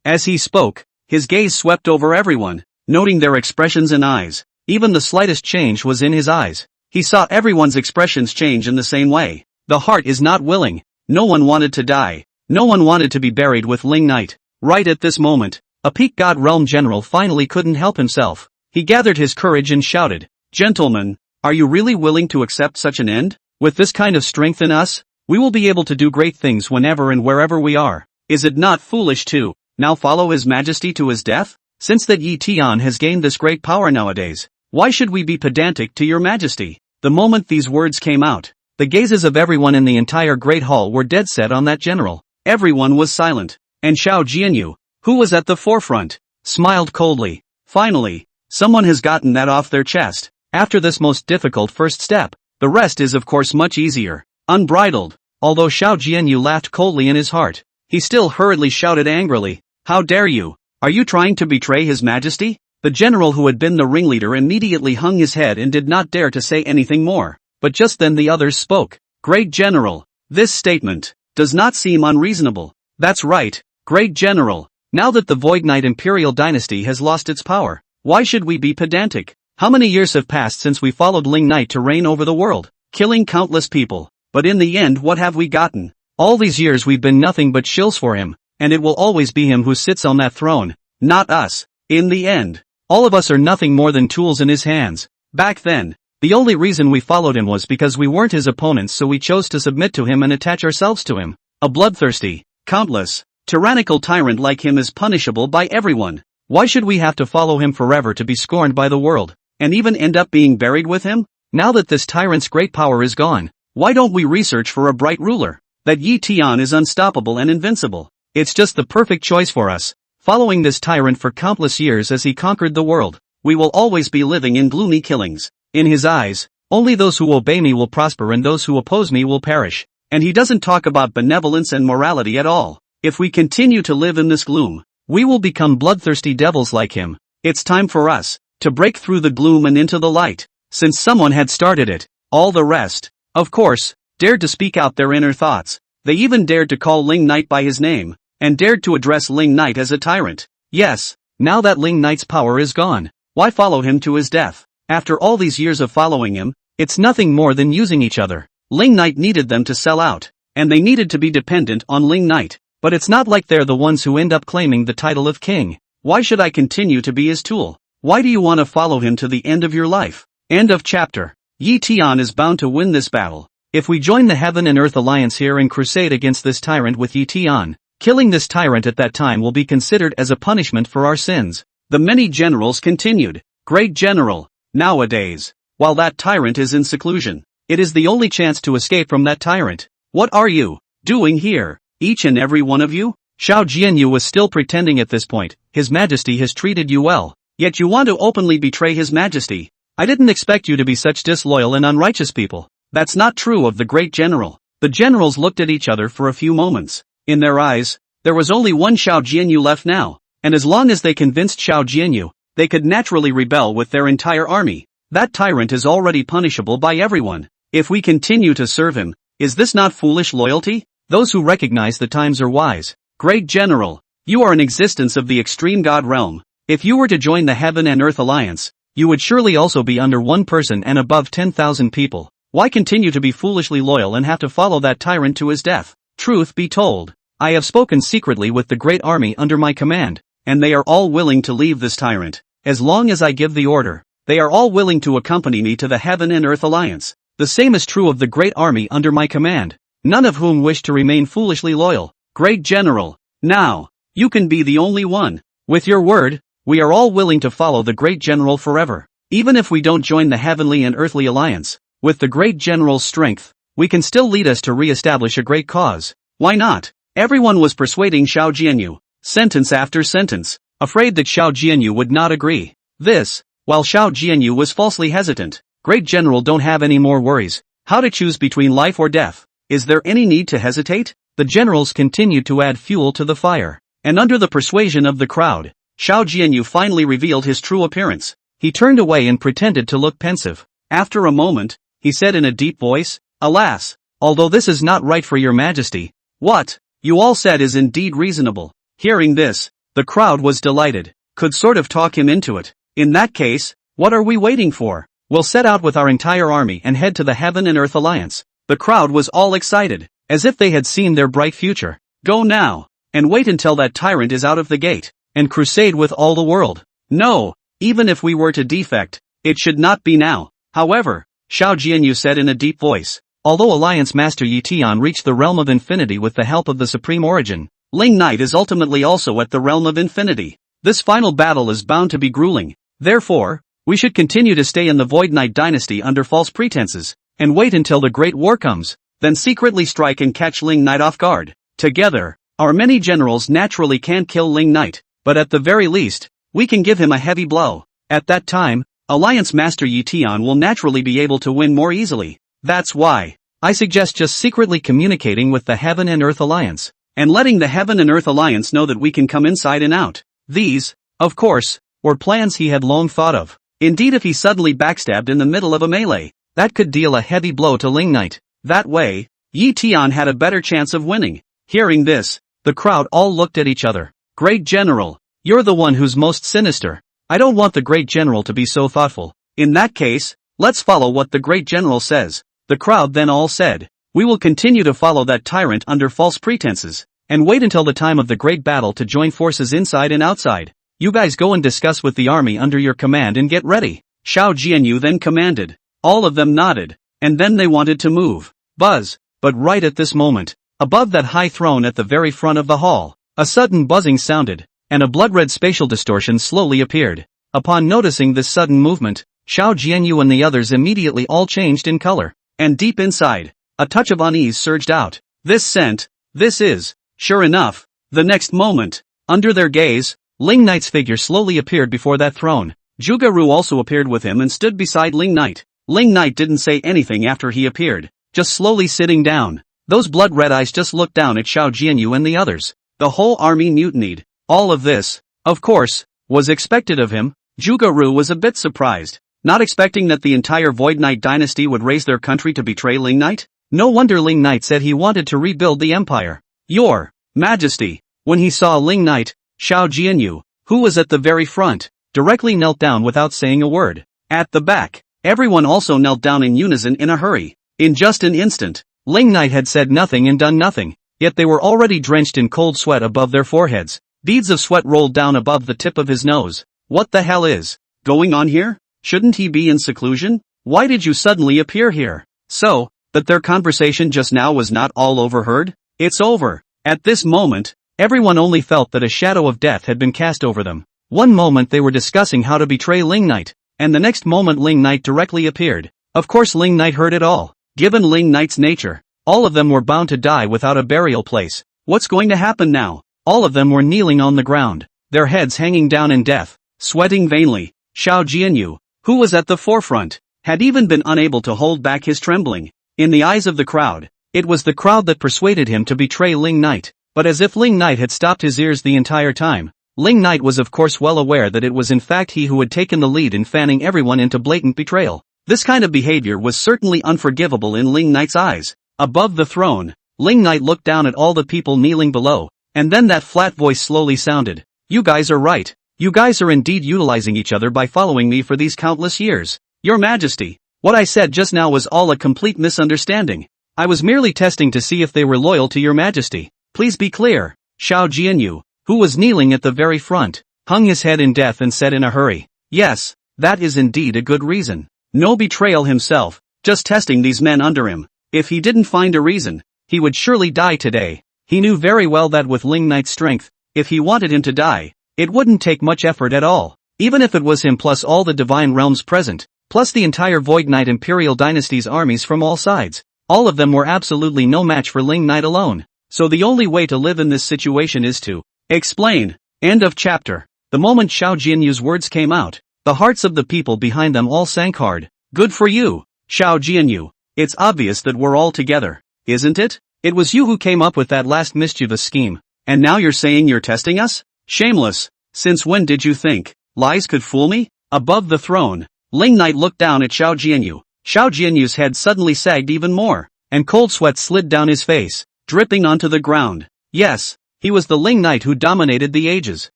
Speaker 1: As he spoke, his gaze swept over everyone, noting their expressions and eyes. Even the slightest change was in his eyes. He saw everyone's expressions change in the same way. The heart is not willing. No one wanted to die. No one wanted to be buried with Ling Knight. Right at this moment, a peak God realm general finally couldn't help himself. He gathered his courage and shouted, "Gentlemen, are you really willing to accept such an end? With this kind of strength in us, we will be able to do great things whenever and wherever we are. Is it not foolish to now follow His Majesty to his death? Since that Yi Tian has gained this great power nowadays, Why should we be pedantic to your majesty? The moment these words came out, the gazes of everyone in the entire great hall were dead set on that general. Everyone was silent, and Xiao Jianyu, who was at the forefront, smiled coldly. Finally, someone has gotten that off their chest. After this most difficult first step, the rest is of course much easier. Unbridled. Although Xiao Jianyu laughed coldly in his heart, he still hurriedly shouted angrily, "How dare you? Are you trying to betray His Majesty?" The general who had been the ringleader immediately hung his head and did not dare to say anything more. But just then the others spoke. "Great General, this statement does not seem unreasonable." "That's right, Great General. Now that the Void Knight Imperial Dynasty has lost its power, why should we be pedantic? How many years have passed since we followed Ling Knight to reign over the world, killing countless people? But in the end what have we gotten? All these years we've been nothing but shills for him, and it will always be him who sits on that throne, not us. In the end, all of us are nothing more than tools in his hands. Back then, the only reason we followed him was because we weren't his opponents, so we chose to submit to him and attach ourselves to him. A bloodthirsty, countless, tyrannical tyrant like him is punishable by everyone. Why should we have to follow him forever to be scorned by the world, and even end up being buried with him? Now that this tyrant's great power is gone, why don't we research for a bright ruler? That Yi Tian is unstoppable and invincible. It's just the perfect choice for us. Following this tyrant for countless years as he conquered the world, we will always be living in gloomy killings. In his eyes, only those who obey me will prosper and those who oppose me will perish. And he doesn't talk about benevolence and morality at all. If we continue to live in this gloom, we will become bloodthirsty devils like him. It's time for us to break through the gloom and into the light. Since someone had started it, all the rest, of course, dared to speak out their inner thoughts. They even dared to call Ling Knight by his name, and dared to address Ling Knight as a tyrant. Yes, now that Ling Knight's power is gone, why follow him to his death? After all these years of following him, it's nothing more than using each other. Ling Knight needed them to sell out, and they needed to be dependent on Ling Knight. But it's not like they're the ones who end up claiming the title of king. Why should I continue to be his tool? Why do you want to follow him to the end of your life? End of chapter. Yi Tian is bound to win this battle. If we join the Heaven and Earth Alliance here and crusade against this tyrant with Yi Tian, killing this tyrant at that time will be considered as a punishment for our sins. The many generals continued. Great General, nowadays, while that tyrant is in seclusion, it is the only chance to escape from that tyrant. What are you doing here, each and every one of you? Xiao Jianyu was still pretending at this point. His Majesty has treated you well, yet you want to openly betray His Majesty. I didn't expect you to be such disloyal and unrighteous people. That's not true of the great general. The generals looked at each other for a few moments. In their eyes, there was only one Xiao Jianyu left now, and as long as they convinced Xiao Jianyu, they could naturally rebel with their entire army. That tyrant is already punishable by everyone. If we continue to serve him, is this not foolish loyalty? Those who recognize the times are wise. Great General, you are an existence of the extreme god realm. If you were to join the Heaven and Earth Alliance, you would surely also be under one person and above 10,000 people. Why continue to be foolishly loyal and have to follow that tyrant to his death? Truth be told, I have spoken secretly with the great army under my command, and they are all willing to leave this tyrant. As long as I give the order, they are all willing to accompany me to the Heaven and Earth Alliance. The same is true of the great army under my command, none of whom wish to remain foolishly loyal. Great General, now, you can be the only one. With your word, we are all willing to follow the great general forever. Even if we don't join the Heavenly and Earthly Alliance, with the great general's strength, we can still lead us to re-establish a great cause. Why not? Everyone was persuading Xiao Jianyu, sentence after sentence, afraid that Xiao Jianyu would not agree. This, while Xiao Jianyu was falsely hesitant. Great General, don't have any more worries. How to choose between life or death? Is there any need to hesitate? The generals continued to add fuel to the fire, and under the persuasion of the crowd, Xiao Jianyu finally revealed his true appearance. He turned away and pretended to look pensive. After a moment, he said in a deep voice, "Alas, although this is not right for your Majesty, what you all said is indeed reasonable." Hearing this, the crowd was delighted. Could sort of talk him into it. In that case, what are we waiting for? We'll set out with our entire army and head to the Heaven and Earth Alliance. The crowd was all excited, as if they had seen their bright future. Go now, and wait until that tyrant is out of the gate, and crusade with all the world. No, even if we were to defect, it should not be now. However, Xiao Jianyu said in a deep voice, although Alliance Master Yi Tian reached the realm of infinity with the help of the Supreme Origin, Ling Knight is ultimately also at the realm of infinity. This final battle is bound to be grueling. Therefore, We should continue to stay in the Void Knight dynasty under false pretenses, and wait until the Great War comes, then secretly strike and catch Ling Knight off guard. Together, our many generals naturally can't kill Ling Knight, but at the very least, we can give him a heavy blow. At that time, Alliance Master Yi Tian will naturally be able to win more easily. That's why I suggest just secretly communicating with the Heaven and Earth Alliance, and letting the Heaven and Earth Alliance know that we can come inside and out. These, of course, were plans he had long thought of. Indeed, if he suddenly backstabbed in the middle of a melee, that could deal a heavy blow to Ling Knight. That way, Yi Tian had a better chance of winning. Hearing this, the crowd all looked at each other. Great General, you're the one who's most sinister. I don't want the Great General to be so thoughtful. In that case, let's follow what the Great General says. The crowd then all said, we will continue to follow that tyrant under false pretenses, and wait until the time of the great battle to join forces inside and outside. You guys go and discuss with the army under your command and get ready. Xiao Jianyu then commanded. All of them nodded, and then they wanted to move. Buzz, but right at this moment, above that high throne at the very front of the hall, a sudden buzzing sounded, and a blood-red spatial distortion slowly appeared. Upon noticing this sudden movement, Xiao Jianyu and the others immediately all changed in color, and deep inside, a touch of unease surged out. This scent, this is, sure enough, the next moment, under their gaze, Ling Knight's figure slowly appeared before that throne. Zhuge-Ru also appeared with him and stood beside Ling Knight. Ling Knight didn't say anything after he appeared, just slowly sitting down. Those blood-red eyes just looked down at Xiao Jianyu and the others. The whole army mutinied. All of this, of course, was expected of him. Zhuge-Ru was a bit surprised, not expecting that the entire Void Knight dynasty would raise their country to betray Ling Knight. No wonder Ling Knight said he wanted to rebuild the empire. Your Majesty. When he saw Ling Knight, Xiao Jianyu, who was at the very front, directly knelt down without saying a word. At the back, everyone also knelt down in unison in a hurry. In just an instant, Ling Knight had said nothing and done nothing, yet they were already drenched in cold sweat above their foreheads. Beads of sweat rolled down above the tip of his nose. What the hell is going on here? Shouldn't he be in seclusion? Why did you suddenly appear here? So, that their conversation just now was not all overheard? It's over. At this moment, everyone only felt that a shadow of death had been cast over them. One moment they were discussing how to betray Ling Knight, and the next moment Ling Knight directly appeared. Of course Ling Knight heard it all. Given Ling Knight's nature, all of them were bound to die without a burial place. What's going to happen now? All of them were kneeling on the ground, their heads hanging down in death, sweating vainly. Xiao Jianyu, who was at the forefront, had even been unable to hold back his trembling. In the eyes of the crowd, it was the crowd that persuaded him to betray Ling Knight. But as if Ling Knight had stopped his ears the entire time, Ling Knight was of course well aware that it was in fact he who had taken the lead in fanning everyone into blatant betrayal. This kind of behavior was certainly unforgivable in Ling Knight's eyes. Above the throne, Ling Knight looked down at all the people kneeling below, and then that flat voice slowly sounded. You guys are right. You guys are indeed utilizing each other by following me for these countless years. Your Majesty, what I said just now was all a complete misunderstanding. I was merely testing to see if they were loyal to your Majesty. Please be clear. Xiao Jianyu, who was kneeling at the very front, hung his head in death and said in a hurry, yes, that is indeed a good reason. No betrayal himself, just testing these men under him. If he didn't find a reason, he would surely die today. He knew very well that with Ling Knight's strength, if he wanted him to die, it wouldn't take much effort at all. Even if it was him plus all the divine realms present, plus the entire Void Knight Imperial Dynasty's armies from all sides, all of them were absolutely no match for Ling Knight alone. So the only way to live in this situation is to explain. End of chapter. The moment Xiao Jianyu's words came out, the hearts of the people behind them all sank hard. Good for you, Xiao Jianyu. It's obvious that we're all together, isn't it? It was you who came up with that last mischievous scheme, and now you're saying you're testing us? Shameless. Since when did you think lies could fool me? Above the throne, Ling Knight looked down at Xiao Jianyu. Xiao Jianyu's head suddenly sagged even more, and cold sweat slid down his face, dripping onto the ground. Yes, he was the Ling Knight who dominated the ages.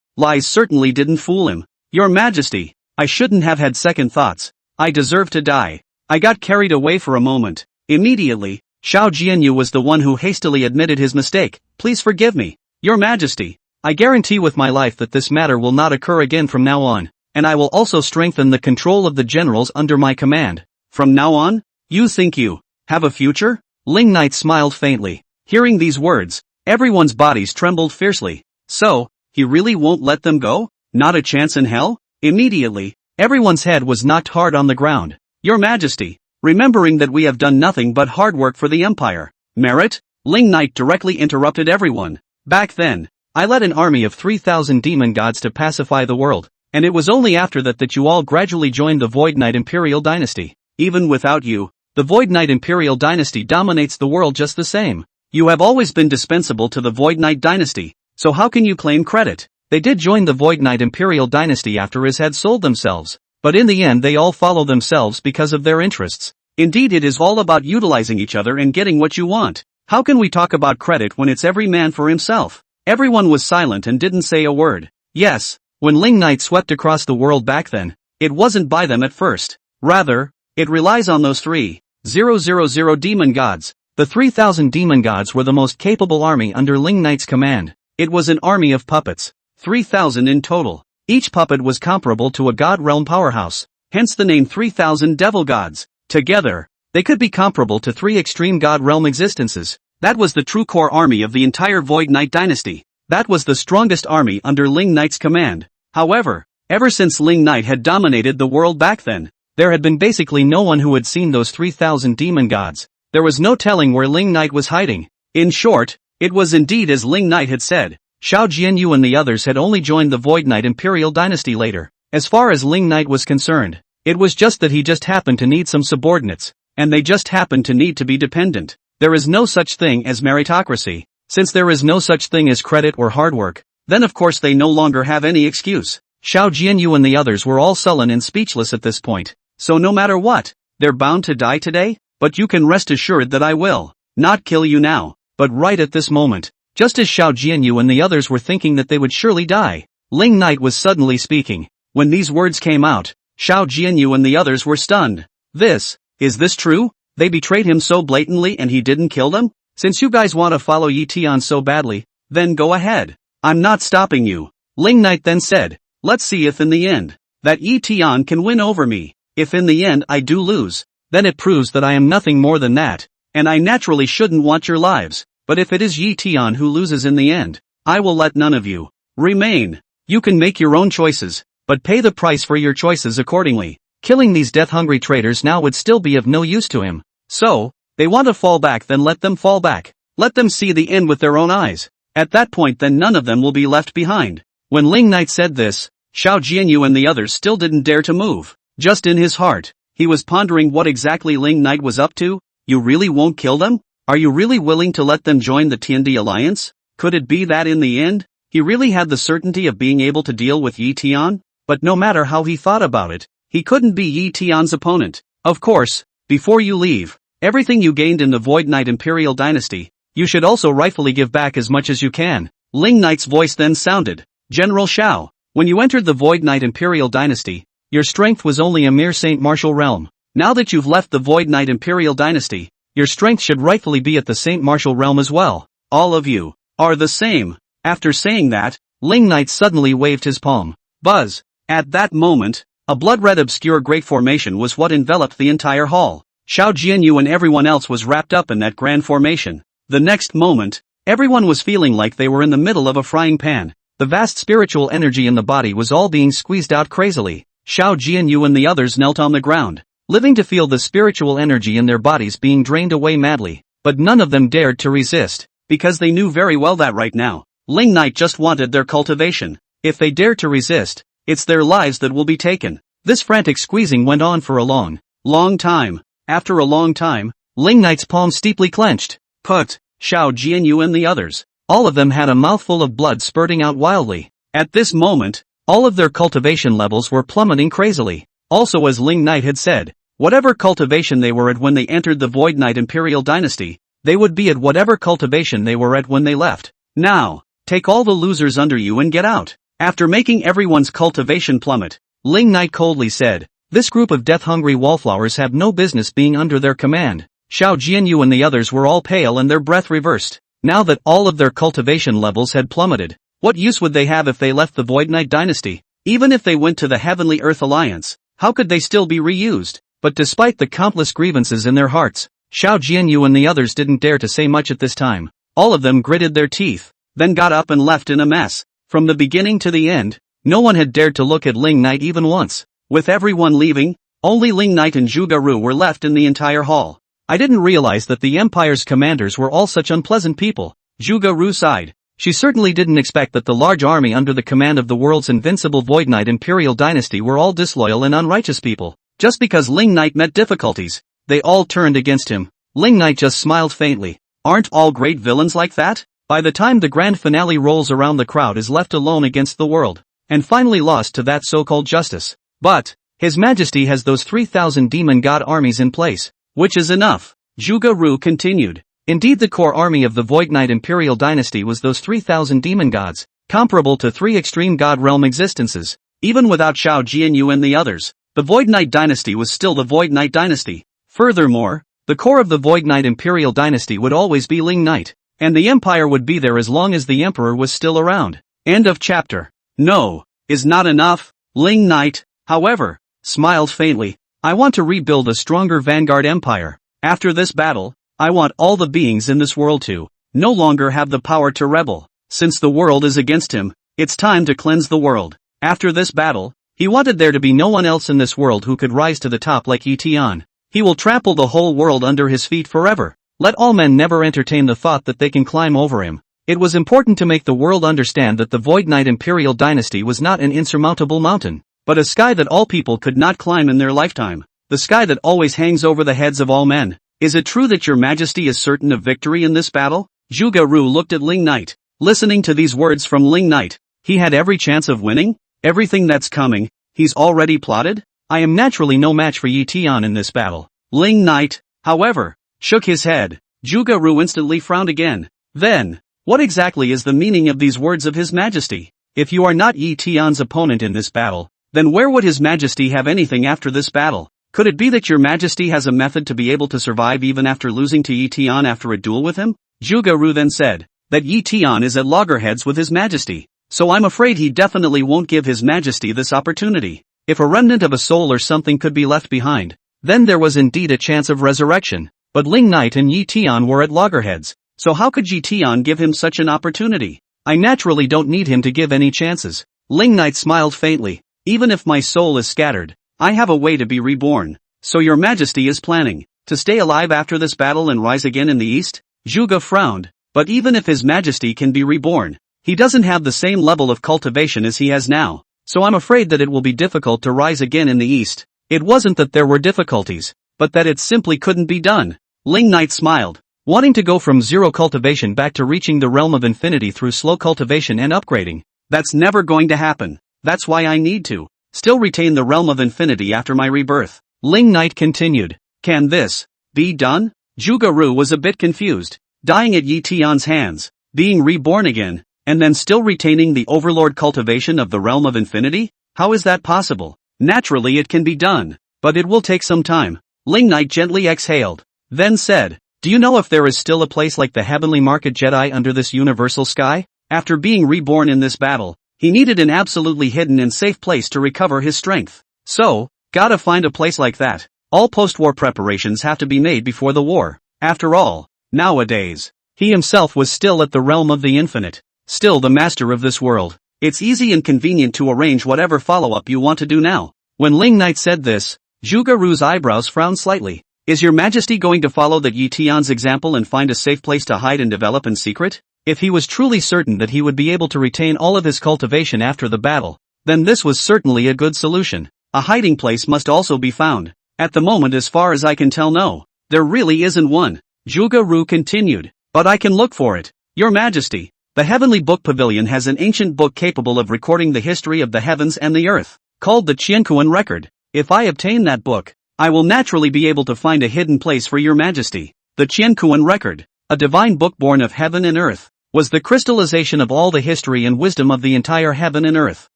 Speaker 1: Lies certainly didn't fool him. Your Majesty, I shouldn't have had second thoughts. I deserve to die. I got carried away for a moment. Immediately, Xiao Jianyu was the one who hastily admitted his mistake. Please forgive me. Your Majesty, I guarantee with my life that this matter will not occur again from now on, and I will also strengthen the control of the generals under my command. From now on? You think you have a future? Ling Knight smiled faintly. Hearing these words, everyone's bodies trembled fiercely. So, he really won't let them go? Not a chance in hell? Immediately, Everyone's head was knocked hard on the ground. Your Majesty, remembering that we have done nothing but hard work for the Empire. Merit? Ling Knight directly interrupted everyone. Back then, I led an army of 3,000 demon gods to pacify the world, and it was only after that you all gradually joined the Void Knight Imperial Dynasty. Even without you, the Void Knight Imperial Dynasty dominates the world just the same. You have always been dispensable to the Void Knight Dynasty, so how can you claim credit? They did join the Void Knight Imperial Dynasty after his had sold themselves, but in the end they all follow themselves because of their interests. Indeed, it is all about utilizing each other and getting what you want. How can we talk about credit when it's every man for himself? Everyone was silent and didn't say a word. Yes, when Ling Knight swept across the world back then, it wasn't by them at first. Rather, it relies on those 3,000 demon gods. The 3,000 demon gods were the most capable army under Ling Knight's command. It was an army of puppets. 3,000 in total. Each puppet was comparable to a god realm powerhouse, hence the name 3,000 devil gods. Together, they could be comparable to 3 extreme god realm existences. That was the true core army of the entire Void Knight dynasty. That was the strongest army under Ling Knight's command. However, ever since Ling Knight had dominated the world back then, there had been basically no one who had seen those 3,000 demon gods. There was no telling where Ling Knight was hiding. In short, it was indeed as Ling Knight had said. Xiao Jianyu and the others had only joined the Void Knight Imperial Dynasty later. As far as Ling Knight was concerned, it was just that he just happened to need some subordinates, and they just happened to need to be dependent. There is no such thing as meritocracy. Since there is no such thing as credit or hard work, then of course they no longer have any excuse. Xiao Jianyu and the others were all sullen and speechless at this point. So no matter what, they're bound to die today? But you can rest assured that I will not kill you now, but right at this moment. Just as Xiao Jianyu and the others were thinking that they would surely die, Ling Knight was suddenly speaking. When these words came out, Xiao Jianyu and the others were stunned. Is this true? They betrayed him so blatantly and he didn't kill them? Since you guys want to follow Yi Tian so badly, then go ahead. I'm not stopping you. Ling Knight then said, let's see if in the end, that Yi Tian can win over me. If in the end I do lose, then it proves that I am nothing more than that, and I naturally shouldn't want your lives. But if it is Yi Tian who loses in the end, I will let none of you remain. You can make your own choices, but pay the price for your choices accordingly. Killing these death-hungry traitors now would still be of no use to him. So, they want to fall back, then let them fall back. Let them see the end with their own eyes. At that point then none of them will be left behind. When Ling Knight said this, Xiao Jianyu and the others still didn't dare to move. Just in his heart, he was pondering what exactly Ling Knight was up to. You really won't kill them? Are you really willing to let them join the Tiandi Alliance? Could it be that in the end, he really had the certainty of being able to deal with Yi Tian? But no matter how he thought about it, he couldn't be Yi Tian's opponent. Of course, before you leave, everything you gained in the Void Knight Imperial Dynasty, you should also rightfully give back as much as you can. Ling Knight's voice then sounded. General Xiao, when you entered the Void Knight Imperial Dynasty, your strength was only a mere Saint Martial realm. Now that you've left the Void Knight Imperial Dynasty, your strength should rightfully be at the Saint Martial realm as well. All of you are the same. After saying that, Ling Knight suddenly waved his palm. Buzz. At that moment, a blood-red obscure great formation was what enveloped the entire hall. Xiao Jianyu and everyone else was wrapped up in that grand formation. The next moment, everyone was feeling like they were in the middle of a frying pan. The vast spiritual energy in the body was all being squeezed out crazily. Xiao Jianyu and the others knelt on the ground, living to feel the spiritual energy in their bodies being drained away madly. But none of them dared to resist, because they knew very well that right now, Ling Knight just wanted their cultivation. If they dare to resist, it's their lives that will be taken. This frantic squeezing went on for a long time. After a long time, Ling Knight's palm steeply clenched. Put, Xiao Jianyu and the others, all of them had a mouthful of blood spurting out wildly. At this moment, all of their cultivation levels were plummeting crazily. Also, as Ling Knight had said, whatever cultivation they were at when they entered the Void Knight Imperial Dynasty, they would be at whatever cultivation they were at when they left. Now, take all the losers under you and get out. After making everyone's cultivation plummet, Ling Knight coldly said, this group of death-hungry wallflowers have no business being under their command. Xiao Jianyu and the others were all pale and their breath reversed. Now that all of their cultivation levels had plummeted, what use would they have if they left the Void Knight Dynasty? Even if they went to the Heavenly Earth Alliance, how could they still be reused? But despite the countless grievances in their hearts, Xiao Jianyu and the others didn't dare to say much at this time. All of them gritted their teeth, then got up and left in a mess. From the beginning to the end, no one had dared to look at Ling Knight even once. With everyone leaving, only Ling Knight and Zhuge Ru were left in the entire hall. I didn't realize that the Empire's commanders were all such unpleasant people. Zhuge Ru sighed. She certainly didn't expect that the large army under the command of the world's invincible Void Knight Imperial Dynasty were all disloyal and unrighteous people. Just because Ling Knight met difficulties, they all turned against him. Ling Knight just smiled faintly. Aren't all great villains like that? By the time the grand finale rolls around, the crowd is left alone against the world, and finally lost to that so-called justice. But His Majesty has those 3,000 demon god armies in place, which is enough. Zhuge Ru continued. Indeed, the core army of the Void Knight Imperial Dynasty was those 3,000 demon gods, comparable to 3 extreme god realm existences. Even without Shao Jianyu and the others, the Void Knight Dynasty was still the Void Knight Dynasty. Furthermore, the core of the Void Knight Imperial Dynasty would always be Ling Knight, and the Empire would be there as long as the Emperor was still around. End of chapter. No, is not enough. Ling Knight, however, smiled faintly. I want to rebuild a stronger Vanguard Empire. After this battle, I want all the beings in this world to no longer have the power to rebel. Since the world is against him, it's time to cleanse the world. After this battle, he wanted there to be no one else in this world who could rise to the top like Yi Tian. He will trample the whole world under his feet forever. Let all men never entertain the thought that they can climb over him. It was important to make the world understand that the Void Knight Imperial Dynasty was not an insurmountable mountain, but a sky that all people could not climb in their lifetime. The sky that always hangs over the heads of all men. Is it true that your majesty is certain of victory in this battle? Zhuge Ru looked at Ling Knight. Listening to these words from Ling Knight, he had every chance of winning? Everything that's coming, he's already plotted? I am naturally no match for Yi Tian in this battle. Ling Knight, however, shook his head. Zhuge Ru instantly frowned again. Then, what exactly is the meaning of these words of His Majesty? If you are not Yi Tian's opponent in this battle, then where would His Majesty have anything after this battle? Could it be that your majesty has a method to be able to survive even after losing to Yi Tian after a duel with him? Zhuge Ru then said that Yi Tian is at loggerheads with His Majesty, so I'm afraid he definitely won't give His Majesty this opportunity. If a remnant of a soul or something could be left behind, then there was indeed a chance of resurrection, but Ling Knight and Yi Tian were at loggerheads, so how could Yi Tian give him such an opportunity? I naturally don't need him to give any chances. Ling Knight smiled faintly. Even if my soul is scattered, I have a way to be reborn. So your majesty is planning to stay alive after this battle and rise again in the east? Zhuge frowned. But even if His Majesty can be reborn, he doesn't have the same level of cultivation as he has now, so I'm afraid that it will be difficult to rise again in the east. It wasn't that there were difficulties, but that it simply couldn't be done. Ling Knight smiled. Wanting to go from zero cultivation back to reaching the realm of infinity through slow cultivation and upgrading, that's never going to happen. That's why I need to still retain the realm of infinity after my rebirth. Ling Knight continued. Can this be done? Zhuge Ru was a bit confused. Dying at Yi Tian's hands, being reborn again, and then still retaining the overlord cultivation of the realm of infinity? How is that possible? Naturally it can be done, but it will take some time. Ling Knight gently exhaled, then said, do you know if there is still a place like the Heavenly Market Jedi under this universal sky? After being reborn in this battle, he needed an absolutely hidden and safe place to recover his strength. So, gotta find a place like that. All post-war preparations have to be made before the war. After all, nowadays, he himself was still at the realm of the infinite, still the master of this world. It's easy and convenient to arrange whatever follow-up you want to do now. When Ling Knight said this, Zhuge Ru's eyebrows frowned slightly. Is your majesty going to follow that Yi Tian's example and find a safe place to hide and develop in secret? If he was truly certain that he would be able to retain all of his cultivation after the battle, then this was certainly a good solution. A hiding place must also be found. At the moment, as far as I can tell, no, there really isn't one. Zhuge Ru continued. But I can look for it. Your majesty, the Heavenly Book Pavilion has an ancient book capable of recording the history of the heavens and the earth, called the Qiankuan Record. If I obtain that book, I will naturally be able to find a hidden place for your majesty. The Qiankuan Record, a divine book born of heaven and earth, was the crystallization of all the history and wisdom of the entire heaven and earth.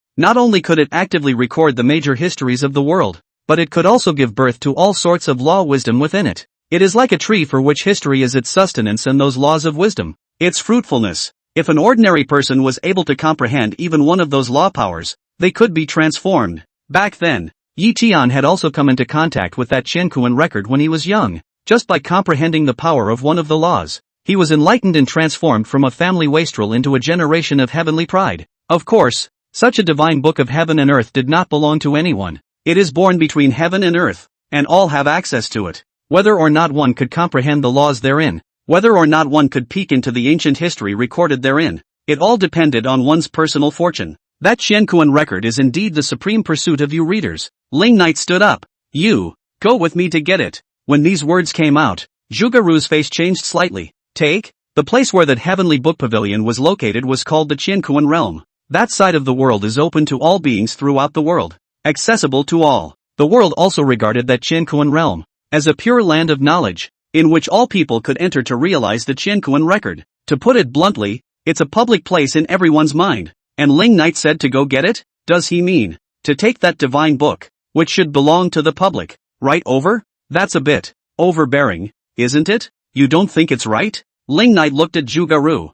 Speaker 1: Not only could it actively record the major histories of the world, but it could also give birth to all sorts of law wisdom within it. It is like a tree for which history is its sustenance and those laws of wisdom, its fruitfulness. If an ordinary person was able to comprehend even one of those law powers, they could be transformed. Back then, Yi Tian had also come into contact with that Qiankuan record when he was young. Just by comprehending the power of one of the laws, he was enlightened and transformed from a family wastrel into a generation of heavenly pride. Of course, such a divine book of heaven and earth did not belong to anyone. It is born between heaven and earth, and all have access to it. Whether or not one could comprehend the laws therein, whether or not one could peek into the ancient history recorded therein, it all depended on one's personal fortune. That Qianquan record is indeed the supreme pursuit of you readers. Ling Knight stood up. You, go with me to get it. When these words came out, Zhuge Ru's face changed slightly. Take? The place where that heavenly book pavilion was located was called the Qianquan realm. That side of the world is open to all beings throughout the world. Accessible to all. The world also regarded that Qianquan realm as a pure land of knowledge, in which all people could enter to realize the Qianquan record. To put it bluntly, it's a public place in everyone's mind. And Ling Knight said to go get it? Does he mean to take that divine book, which should belong to the public, right over? That's a bit overbearing, isn't it? You don't think it's right? Ling Knight looked at Zhuge Ru.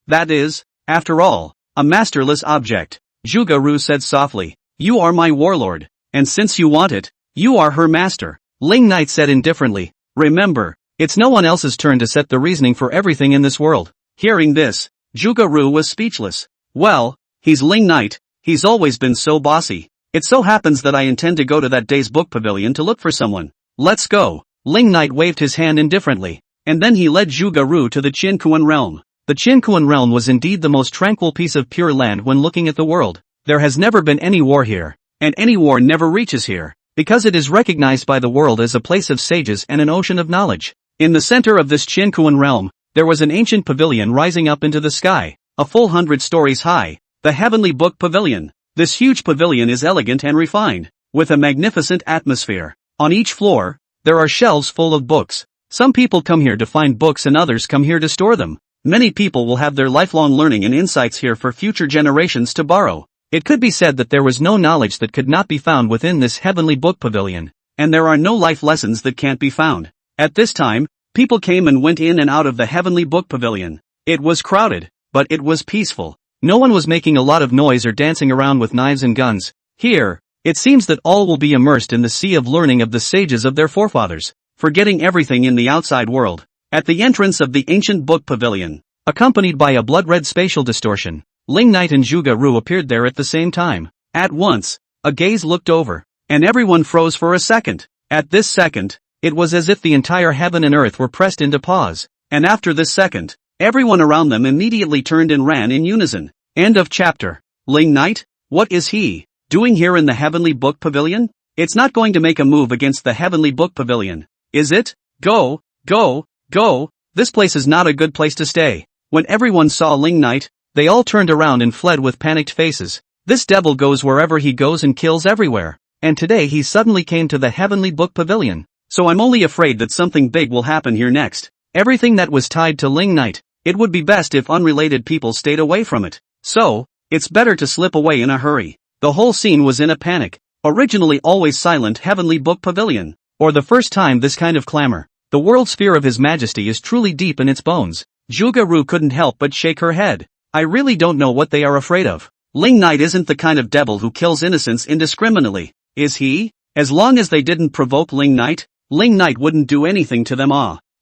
Speaker 1: That is, after all, a masterless object. Zhuge Ru said softly. You are my warlord, and since you want it, you are her master. Ling Knight said indifferently. Remember, it's no one else's turn to set the reasoning for everything in this world. Hearing this, Zhuge Ru was speechless. Well, he's Ling Knight, he's always been so bossy. It so happens that I intend to go to that day's book pavilion to look for someone. Let's go. Ling Knight waved his hand indifferently, and then he led Zhuge Ru to the Qianquan realm. The Qianquan realm was indeed the most tranquil piece of pure land when looking at the world. There has never been any war here, and any war never reaches here, because it is recognized by the world as a place of sages and an ocean of knowledge. In the center of this Qianquan realm, there was an ancient pavilion rising up into the sky, a full 100 stories high, the Heavenly Book Pavilion. This huge pavilion is elegant and refined, with a magnificent atmosphere. On each floor, there are shelves full of books. Some people come here to find books and others come here to store them. Many people will have their lifelong learning and insights here for future generations to borrow. It could be said that there was no knowledge that could not be found within this Heavenly Book Pavilion, and there are no life lessons that can't be found. At this time, people came and went in and out of the Heavenly Book Pavilion. It was crowded, but it was peaceful. No one was making a lot of noise or dancing around with knives and guns. Here, it seems that all will be immersed in the sea of learning of the sages of their forefathers, forgetting everything in the outside world. At the entrance of the ancient book pavilion, accompanied by a blood-red spatial distortion, Ling Knight and Zhuge Ru appeared there at the same time. At once, a gaze looked over, and everyone froze for a second. At this second, it was as if the entire heaven and earth were pressed into pause, and after this second, everyone around them immediately turned and ran in unison. End of chapter. Ling Knight? What is he doing here in the Heavenly Book Pavilion? It's not going to make a move against the Heavenly Book Pavilion, is it? Go, go, go, this place is not a good place to stay. When everyone saw Ling Knight, they all turned around and fled with panicked faces. This devil goes wherever he goes and kills everywhere. And today he suddenly came to the Heavenly Book Pavilion. So I'm only afraid that something big will happen here next. Everything that was tied to Ling Knight, it would be best if unrelated people stayed away from it. So, it's better to slip away in a hurry. The whole scene was in a panic. Originally always silent Heavenly Book Pavilion. Or the first time this kind of clamor. The world's fear of His Majesty is truly deep in its bones. Zhuge Ru couldn't help but shake her head. I really don't know what they are afraid of. Ling Knight isn't the kind of devil who kills innocents indiscriminately, is he? As long as they didn't provoke Ling Knight wouldn't do anything to them.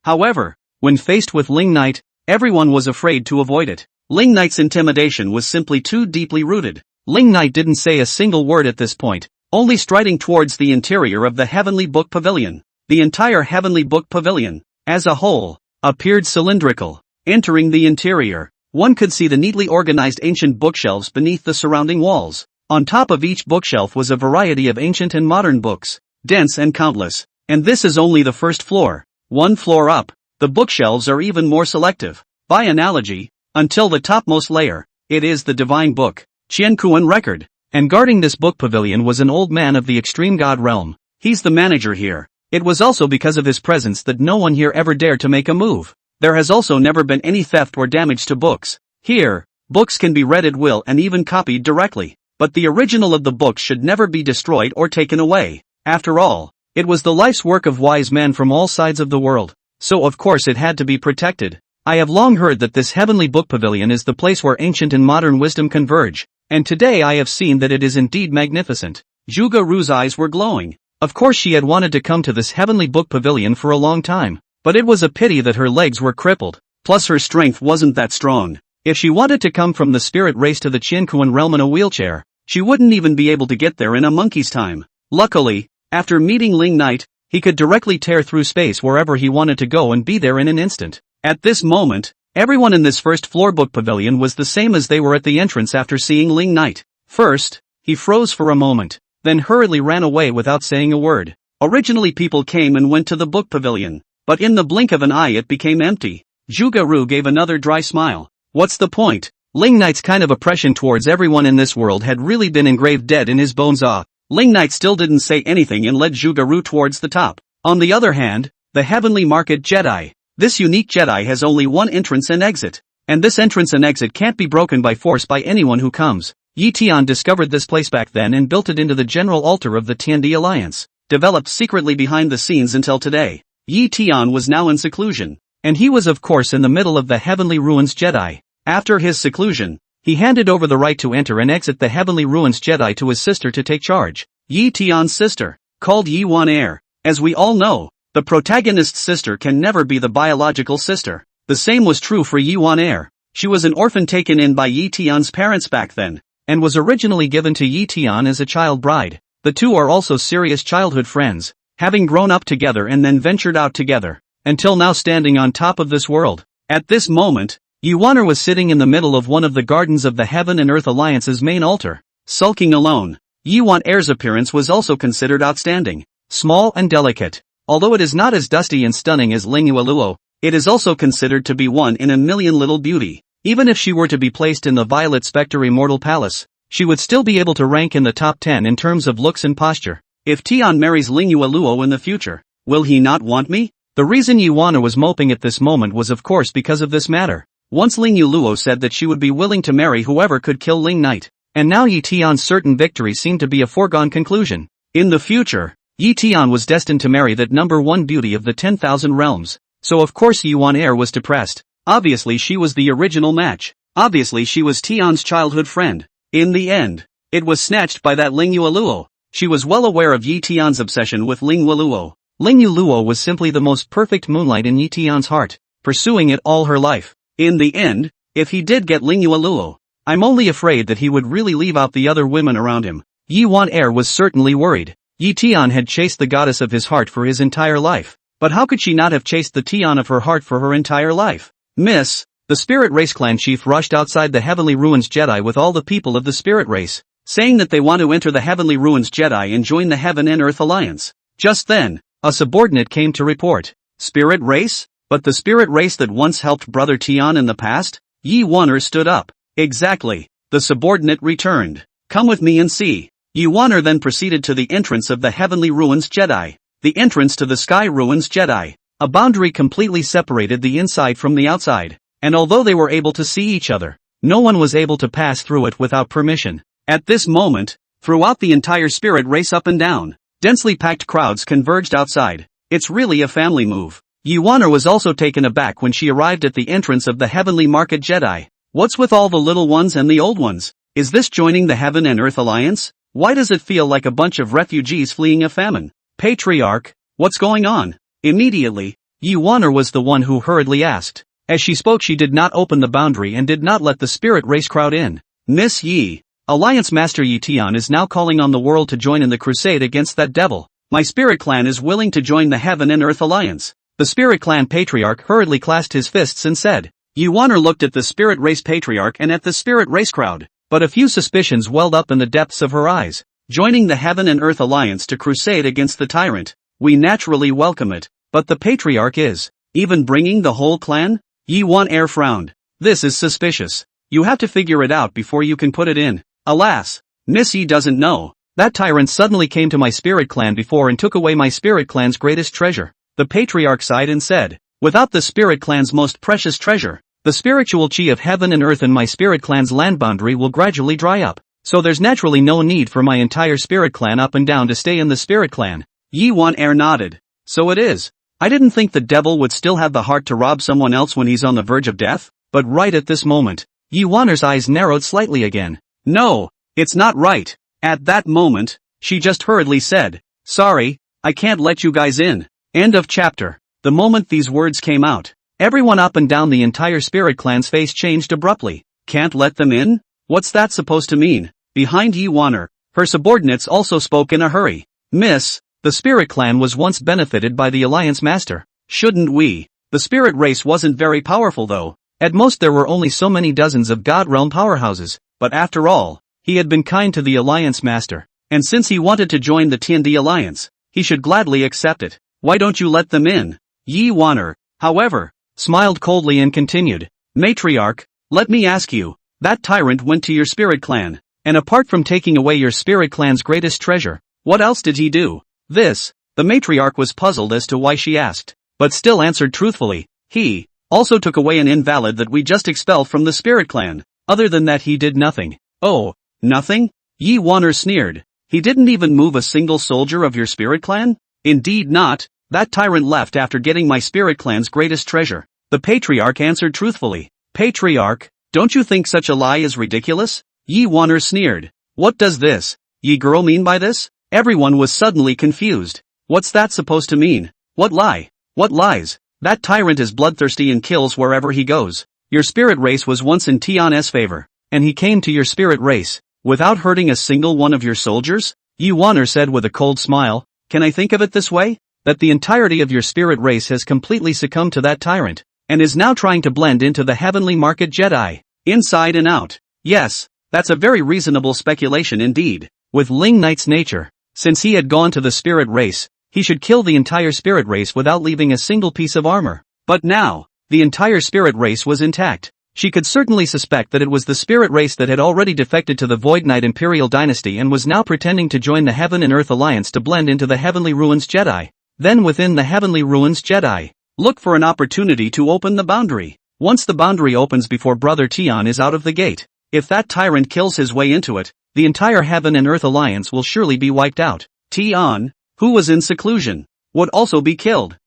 Speaker 1: However, when faced with Ling Knight, everyone was afraid to avoid it. Ling Knight's intimidation was simply too deeply rooted. Ling Knight didn't say a single word at this point, only striding towards the interior of the Heavenly Book Pavilion. The entire Heavenly Book Pavilion, as a whole, appeared cylindrical. Entering the interior, one could see the neatly organized ancient bookshelves beneath the surrounding walls. On top of each bookshelf was a variety of ancient and modern books, dense and countless. And this is only the first floor. One floor up, the bookshelves are even more selective. By analogy, until the topmost layer, it is the divine book, Qianquan record. And guarding this book pavilion was an old man of the extreme god realm. He's the manager here. It was also because of his presence that no one here ever dared to make a move. There has also never been any theft or damage to books. Here, books can be read at will and even copied directly. But the original of the books should never be destroyed or taken away. After all, it was the life's work of wise men from all sides of the world. So of course it had to be protected. I have long heard that this Heavenly Book Pavilion is the place where ancient and modern wisdom converge. And today I have seen that it is indeed magnificent. Zhuge Ru's eyes were glowing. Of course she had wanted to come to this Heavenly Book Pavilion for a long time. But it was a pity that her legs were crippled. Plus her strength wasn't that strong. If she wanted to come from the spirit race to the Qianquan realm in a wheelchair, she wouldn't even be able to get there in a monkey's time. Luckily, after meeting Ling Knight, he could directly tear through space wherever he wanted to go and be there in an instant. At this moment, everyone in this first floor book pavilion was the same as they were at the entrance after seeing Ling Knight. First, he froze for a moment, then hurriedly ran away without saying a word. Originally people came and went to the book pavilion, but in the blink of an eye it became empty. Zhuge-ru gave another dry smile. What's the point? Ling Knight's kind of oppression towards everyone in this world had really been engraved dead in his bones. Ling Knight still didn't say anything and led Zhuge-ru towards the top. On the other hand, the Heavenly Market Jedi. This unique Jedi has only one entrance and exit. And this entrance and exit can't be broken by force by anyone who comes. Yi Tian discovered this place back then and built it into the general altar of the Tiandi Alliance, developed secretly behind the scenes until today. Yi Tian was now in seclusion. And he was of course in the middle of the Heavenly Ruins Jedi. After his seclusion, he handed over the right to enter and exit the Heavenly Ruins Jedi to his sister to take charge. Yi Tian's sister, called Yi Wan-er. As we all know, the protagonist's sister can never be the biological sister. The same was true for Yi Wan-er. She was an orphan taken in by Yi Tian's parents back then, and was originally given to Yi Tian as a child bride. The two are also serious childhood friends, having grown up together and then ventured out together, until now standing on top of this world. At this moment, Yi Wan-er was sitting in the middle of one of the gardens of the Heaven and Earth Alliance's main altar, sulking alone. Yi Wan-er's appearance was also considered outstanding, small and delicate. Although it is not as dusty and stunning as Ling Yueluo, it is also considered to be one in a million little beauty. Even if she were to be placed in the Violet Spectre Immortal Palace, she would still be able to rank in the top 10 in terms of looks and posture. If Tian marries Ling Yueluo in the future, will he not want me? The reason Yi Wan-er was moping at this moment was of course because of this matter. Once Ling Yueluo said that she would be willing to marry whoever could kill Ling Knight, and now Yi Tian's certain victory seemed to be a foregone conclusion. In the future, Yi Tian was destined to marry that number one beauty of the 10,000 realms, so of course Yi Wan-er was depressed. Obviously she was the original match. Obviously she was Tian's childhood friend. In the end, it was snatched by that Ling Yueluo. She was well aware of Yi Tian's obsession with Ling Yueluo. Ling Yueluo was simply the most perfect moonlight in Yi Tian's heart, pursuing it all her life. In the end, if he did get Ling Yueluo, I'm only afraid that he would really leave out the other women around him. Yi Wan-er was certainly worried. Yi Tian had chased the goddess of his heart for his entire life. But how could she not have chased the Tian of her heart for her entire life? Miss, the Spirit Race clan chief rushed outside the Heavenly Ruins Jedi with all the people of the Spirit Race, saying that they want to enter the Heavenly Ruins Jedi and join the Heaven and Earth Alliance. Just then, a subordinate came to report. Spirit Race? But the Spirit Race that once helped Brother Tian in the past? Yi Wan-er stood up. Exactly. The subordinate returned. Come with me and see. Yi Wan-er then proceeded to the entrance of the Heavenly Ruins Jedi. The entrance to the Sky Ruins Jedi. A boundary completely separated the inside from the outside, and although they were able to see each other, no one was able to pass through it without permission. At this moment, throughout the entire Spirit Race up and down, densely packed crowds converged outside. It's really a family move. Yi Wan-er was also taken aback when she arrived at the entrance of the Heavenly Market Jedi. What's with all the little ones and the old ones? Is this joining the Heaven and Earth Alliance? Why does it feel like a bunch of refugees fleeing a famine? Patriarch, what's going on? Immediately, Yi Wan-er was the one who hurriedly asked. As she spoke she did not open the boundary and did not let the Spirit Race crowd in. Miss Yi, Alliance Master Yi Tian is now calling on the world to join in the crusade against that devil. My Spirit Clan is willing to join the Heaven and Earth Alliance. The Spirit Clan Patriarch hurriedly clasped his fists and said. Yi Wan-er looked at the Spirit Race Patriarch and at the Spirit Race crowd, but a few suspicions welled up in the depths of her eyes. Joining the Heaven and Earth Alliance to crusade against the tyrant, we naturally welcome it, but the Patriarch is, even bringing the whole clan? Yi Wan-er frowned. This is suspicious. You have to figure it out before you can put it in. Alas, Miss Yi doesn't know. That tyrant suddenly came to my Spirit Clan before and took away my Spirit Clan's greatest treasure. The Patriarch sighed and said, without the Spirit Clan's most precious treasure, the spiritual chi of heaven and earth and my Spirit Clan's land boundary will gradually dry up, so there's naturally no need for my entire Spirit Clan up and down to stay in the Spirit Clan. Yi Wan-er nodded. So it is. I didn't think the devil would still have the heart to rob someone else when he's on the verge of death, but right at this moment, Yi Wan-er's eyes narrowed slightly again. No, it's not right. At that moment, she just hurriedly said, sorry, I can't let you guys in. End of chapter. The moment these words came out, everyone up and down the entire Spirit Clan's face changed abruptly. Can't let them in? What's that supposed to mean? behind Yi Wan'er, her subordinates also spoke in a hurry. Miss, the Spirit Clan was once benefited by the Alliance Master. Shouldn't we? The Spirit race wasn't very powerful though. At most there were only so many dozens of God Realm powerhouses, but after all, he had been kind to the Alliance Master, and since he wanted to join the Tiandi Alliance, he should gladly accept it. Why don't you let them in? Yi Wan'er, however, smiled coldly and continued, Matriarch, let me ask you, that tyrant went to your Spirit Clan, and apart from taking away your Spirit Clan's greatest treasure, what else did he do? This, the Matriarch was puzzled as to why she asked, but still answered truthfully, he also took away an invalid that we just expelled from the Spirit Clan. Other than that he did nothing. Oh, nothing? Yi Wan'er sneered. He didn't even move a single soldier of your Spirit Clan? Indeed not. That tyrant left after getting my Spirit Clan's greatest treasure. The Patriarch answered truthfully. Patriarch, don't you think such a lie is ridiculous? Yi Wan'er sneered. What does this, Yi girl mean by this? Everyone was suddenly confused. What's that supposed to mean? What lie? What lies? That tyrant is bloodthirsty and kills wherever he goes. Your Spirit race was once in Tian's favor, and he came to your Spirit race, without hurting a single one of your soldiers? Yi Wan'er said with a cold smile. Can I think of it this way? That the entirety of your Spirit race has completely succumbed to that tyrant, and is now trying to blend into the heavenly market Jedi, inside and out. Yes, that's a very reasonable speculation indeed. With Ling Knight's nature, since he had gone to the Spirit race, he should kill the entire Spirit race without leaving a single piece of armor. But now, the entire Spirit race was intact. She could certainly suspect that it was the Spirit race that had already defected to the Void Knight Imperial dynasty and was now pretending to join the Heaven and Earth Alliance to blend into the Heavenly Ruins Jedi. Then within the Heavenly Ruins Jedi, look for an opportunity to open the boundary. Once the boundary opens before Brother Tian is out of the gate, if that tyrant kills his way into it, the entire Heaven and Earth Alliance will surely be wiped out. Tian, who was in seclusion, would also be killed.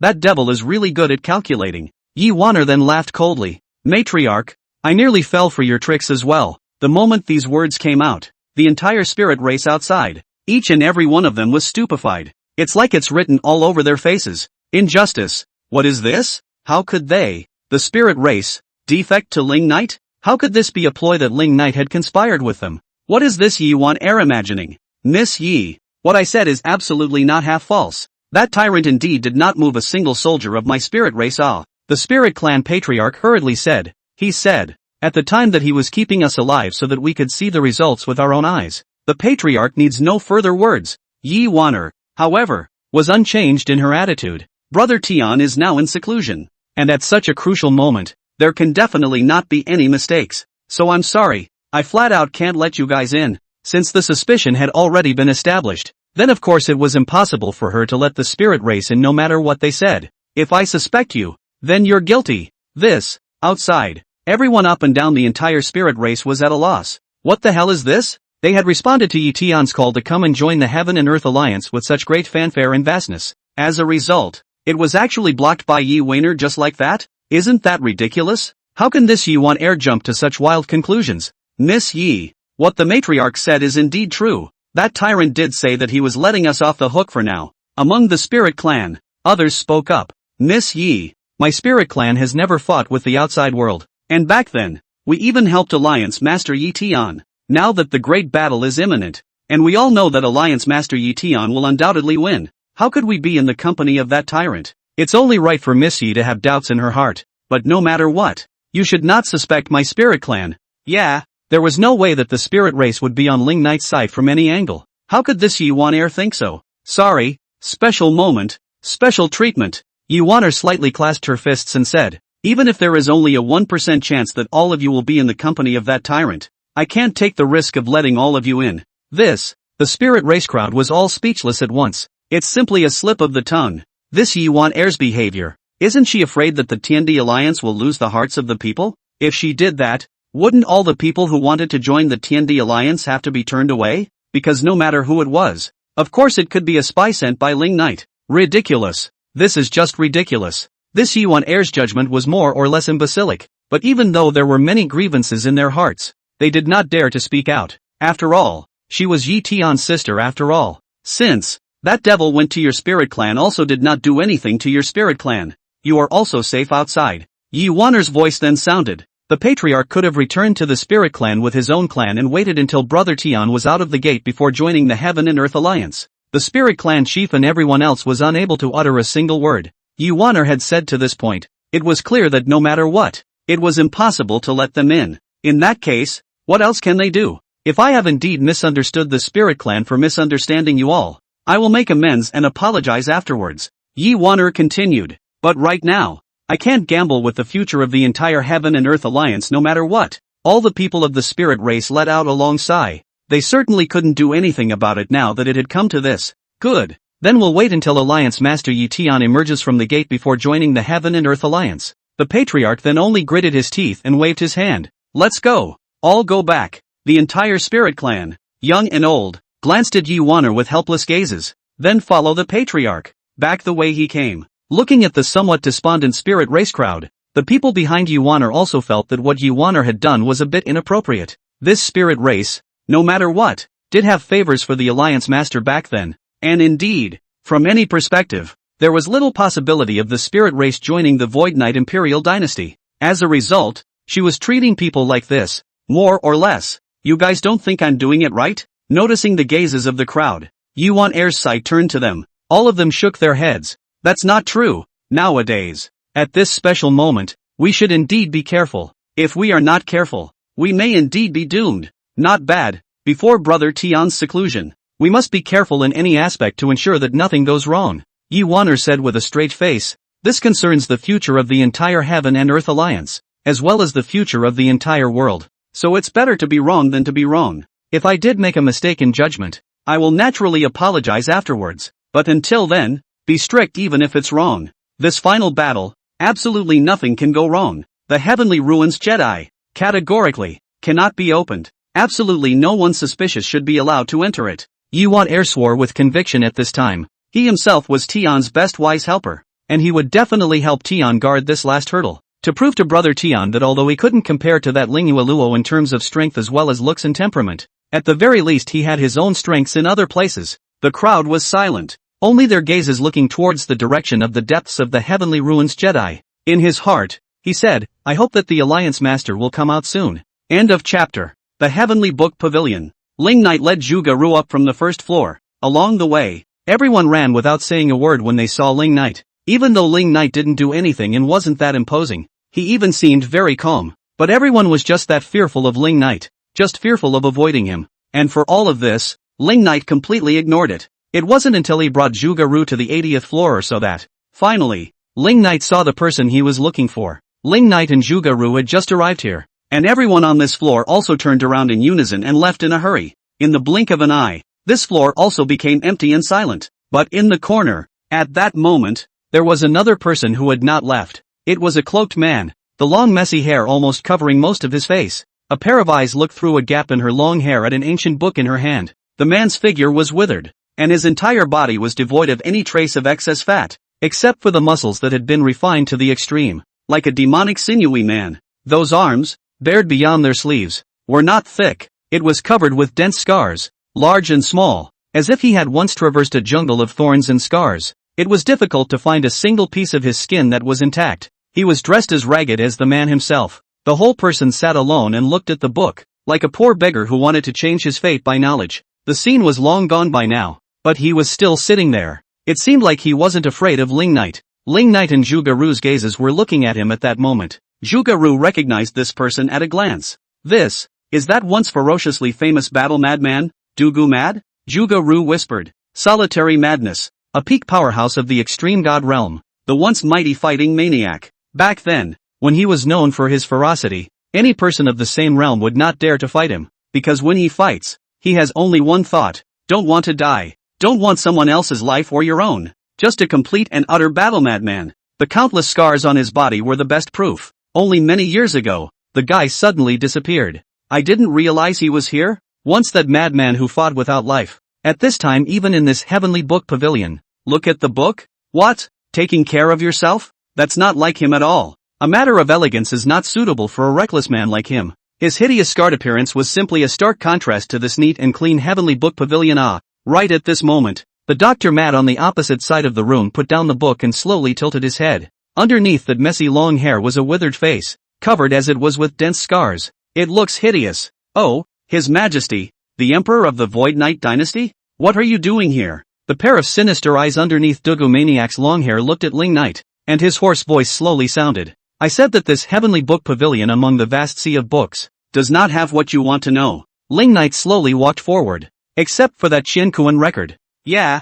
Speaker 1: That devil is really good at calculating. Yi Wan'er then laughed coldly. Matriarch, I nearly fell for your tricks as well. The moment these words came out, the entire Spirit race outside, each and every one of them was stupefied. It's like it's written all over their faces. Injustice. What is this? How could they, the Spirit race, defect to Ling Knight? How could this be a ploy that Ling Knight had conspired with them? What is this Yi Wan'er imagining? Miss Yi, what I said is absolutely not half false. That tyrant indeed did not move a single soldier of my Spirit race off. The Spirit Clan Patriarch hurriedly said. He said, at the time that he was keeping us alive so that we could see the results with our own eyes. The Patriarch needs no further words. Yi Wan'er, however, was unchanged in her attitude. Brother Tian is now in seclusion, and at such a crucial moment, there can definitely not be any mistakes. So I'm sorry, I flat out can't let you guys in. Since the suspicion had already been established, then of course it was impossible for her to let the Spirit race in no matter what they said. If I suspect you, then you're guilty. This, outside, everyone up and down the entire Spirit race was at a loss. What the hell is this? They had responded to Yi Tian's call to come and join the Heaven and Earth Alliance with such great fanfare and vastness. As a result, it was actually blocked by Yi Wan'er just like that? Isn't that ridiculous? How can this Yi Wan'er jump to such wild conclusions? Miss Yi, what the Matriarch said is indeed true. That tyrant did say that he was letting us off the hook for now. Among the Spirit Clan, others spoke up. Miss Yi, my Spirit Clan has never fought with the outside world. And back then, we even helped Alliance Master Yi Tian. Now that the great battle is imminent, and we all know that Alliance Master Yi Tian will undoubtedly win, how could we be in the company of that tyrant? It's only right for Miss Yi to have doubts in her heart, but no matter what, you should not suspect my Spirit Clan. Yeah, there was no way that the Spirit race would be on Ling Knight's side from any angle. How could this Yi Wan'er think so? Sorry, special moment, special treatment. Yi Wan'er slightly clasped her fists and said, even if there is only a 1% chance that all of you will be in the company of that tyrant, I can't take the risk of letting all of you in. This, the Spirit race crowd was all speechless at once. It's simply a slip of the tongue. This Yi Wan'er's behavior. Isn't she afraid that the Tiandi Alliance will lose the hearts of the people? If she did that, wouldn't all the people who wanted to join the Tiandi Alliance have to be turned away? Because no matter who it was, of course it could be a spy sent by Ling Knight. Ridiculous. This is just ridiculous. This Yi Wan'er's judgment was more or less imbecilic, but even though there were many grievances in their hearts, they did not dare to speak out. After all, she was Yi Tian's sister after all. Since that devil went to your Spirit Clan also did not do anything to your Spirit Clan, you are also safe outside. Yi Wan'er's voice then sounded. The patriarch could have returned to the spirit clan with his own clan and waited until Brother Tian was out of the gate before joining the Heaven and Earth Alliance. The spirit clan chief and everyone else was unable to utter a single word. Yuan had said to this point, it was clear that no matter what, it was impossible to let them in. In that case, what else can they do? If I have indeed misunderstood the spirit clan for misunderstanding you all, I will make amends and apologize afterwards. Yi Wan'er continued. But right now, I can't gamble with the future of the entire Heaven and Earth Alliance no matter what. All the people of the spirit race let out a long sigh. They certainly couldn't do anything about it now that it had come to this. Good. Then we'll wait until Alliance Master Yi Tian emerges from the gate before joining the Heaven and Earth Alliance. The patriarch then only gritted his teeth and waved his hand. Let's go. All go back. The entire spirit clan, young and old, glanced at Yi Wan'er with helpless gazes. Then follow the patriarch back the way he came. Looking at the somewhat despondent spirit race crowd, the people behind Yi Wan'er also felt that what Yi Wan'er had done was a bit inappropriate. This spirit race, no matter what, did have favors for the Alliance Master back then, and indeed, from any perspective, there was little possibility of the spirit race joining the Void Knight Imperial Dynasty. As a result, she was treating people like this, more or less. You guys don't think I'm doing it right? Noticing the gazes of the crowd, Yi Wan'er's sight turned to them. All of them shook their heads. That's not true. Nowadays, at this special moment, we should indeed be careful. If we are not careful, we may indeed be doomed. Not bad. Before Brother Tian's seclusion, we must be careful in any aspect to ensure that nothing goes wrong. Yi Wan'er said with a straight face. This concerns the future of the entire Heaven and Earth Alliance, as well as the future of the entire world. So it's better to be wrong than to be wrong. If I did make a mistake in judgment, I will naturally apologize afterwards. But until then, be strict even if it's wrong. This final battle, absolutely nothing can go wrong. The Heavenly Ruins Jedi, categorically, cannot be opened. Absolutely no one suspicious should be allowed to enter it. Yi Wan'er swore with conviction at this time. He himself was Tian's best wise helper, and he would definitely help Tian guard this last hurdle. To prove to Brother Tian that although he couldn't compare to that Lingyue Luo in terms of strength as well as looks and temperament, at the very least he had his own strengths in other places. The crowd was silent, only their gazes looking towards the direction of the depths of the Heavenly Ruins Jedi. In his heart, he said, I hope that the Alliance Master will come out soon. End of chapter. The Heavenly Book Pavilion. Ling Knight led Zhuge Ru up from the first floor. Along the way, everyone ran without saying a word when they saw Ling Knight. Even though Ling Knight didn't do anything and wasn't that imposing, he even seemed very calm. But everyone was just that fearful of Ling Knight, just fearful of avoiding him. And for all of this, Ling Knight completely ignored it. It wasn't until he brought Zhuge Ru to the 80th floor or so that, finally, Ling Knight saw the person he was looking for. Ling Knight and Zhuge Ru had just arrived here, and everyone on this floor also turned around in unison and left in a hurry. In the blink of an eye, this floor also became empty and silent. But in the corner, at that moment, there was another person who had not left. It was a cloaked man, the long messy hair almost covering most of his face. A pair of eyes looked through a gap in her long hair at an ancient book in her hand. The man's figure was withered, and his entire body was devoid of any trace of excess fat, except for the muscles that had been refined to the extreme. Like a demonic sinewy man, those arms, bared beyond their sleeves, were not thick. It was covered with dense scars, large and small, as if he had once traversed a jungle of thorns and scars. It was difficult to find a single piece of his skin that was intact. He was dressed as ragged as the man himself. The whole person sat alone and looked at the book, like a poor beggar who wanted to change his fate by knowledge. The scene was long gone by now, but he was still sitting there. It seemed like he wasn't afraid of Ling Knight. Ling Knight and Zhuge Ru's gazes were looking at him at that moment. Zhuge Ru recognized this person at a glance. This, is that once ferociously famous battle madman, Dugu Mad? Zhuge Ru whispered. Solitary Madness, a peak powerhouse of the extreme god realm, the once mighty fighting maniac. Back then, when he was known for his ferocity, any person of the same realm would not dare to fight him, because when he fights, he has only one thought: don't want to die, don't want someone else's life or your own. Just a complete and utter battle madman. The countless scars on his body were the best proof. Only many years ago, the guy suddenly disappeared. I didn't realize he was here. Once that madman who fought without life. At this time even in this Heavenly Book Pavilion. Look at the book? What? Taking care of yourself? That's not like him at all. A matter of elegance is not suitable for a reckless man like him. His hideous scarred appearance was simply a stark contrast to this neat and clean Heavenly Book Pavilion. Right at this moment, the Dr. Matt on the opposite side of the room put down the book and slowly tilted his head. Underneath that messy long hair was a withered face. covered as it was with dense scars. It looks hideous. Oh, His Majesty, the Emperor of the Void Knight dynasty? What are you doing here? The pair of sinister eyes underneath Dugu Maniac's long hair looked at Ling Knight, and his hoarse voice slowly sounded. I said that this heavenly book pavilion among the vast sea of books does not have what you want to know. Ling Knight slowly walked forward. Except for that Qianquan record. Yeah,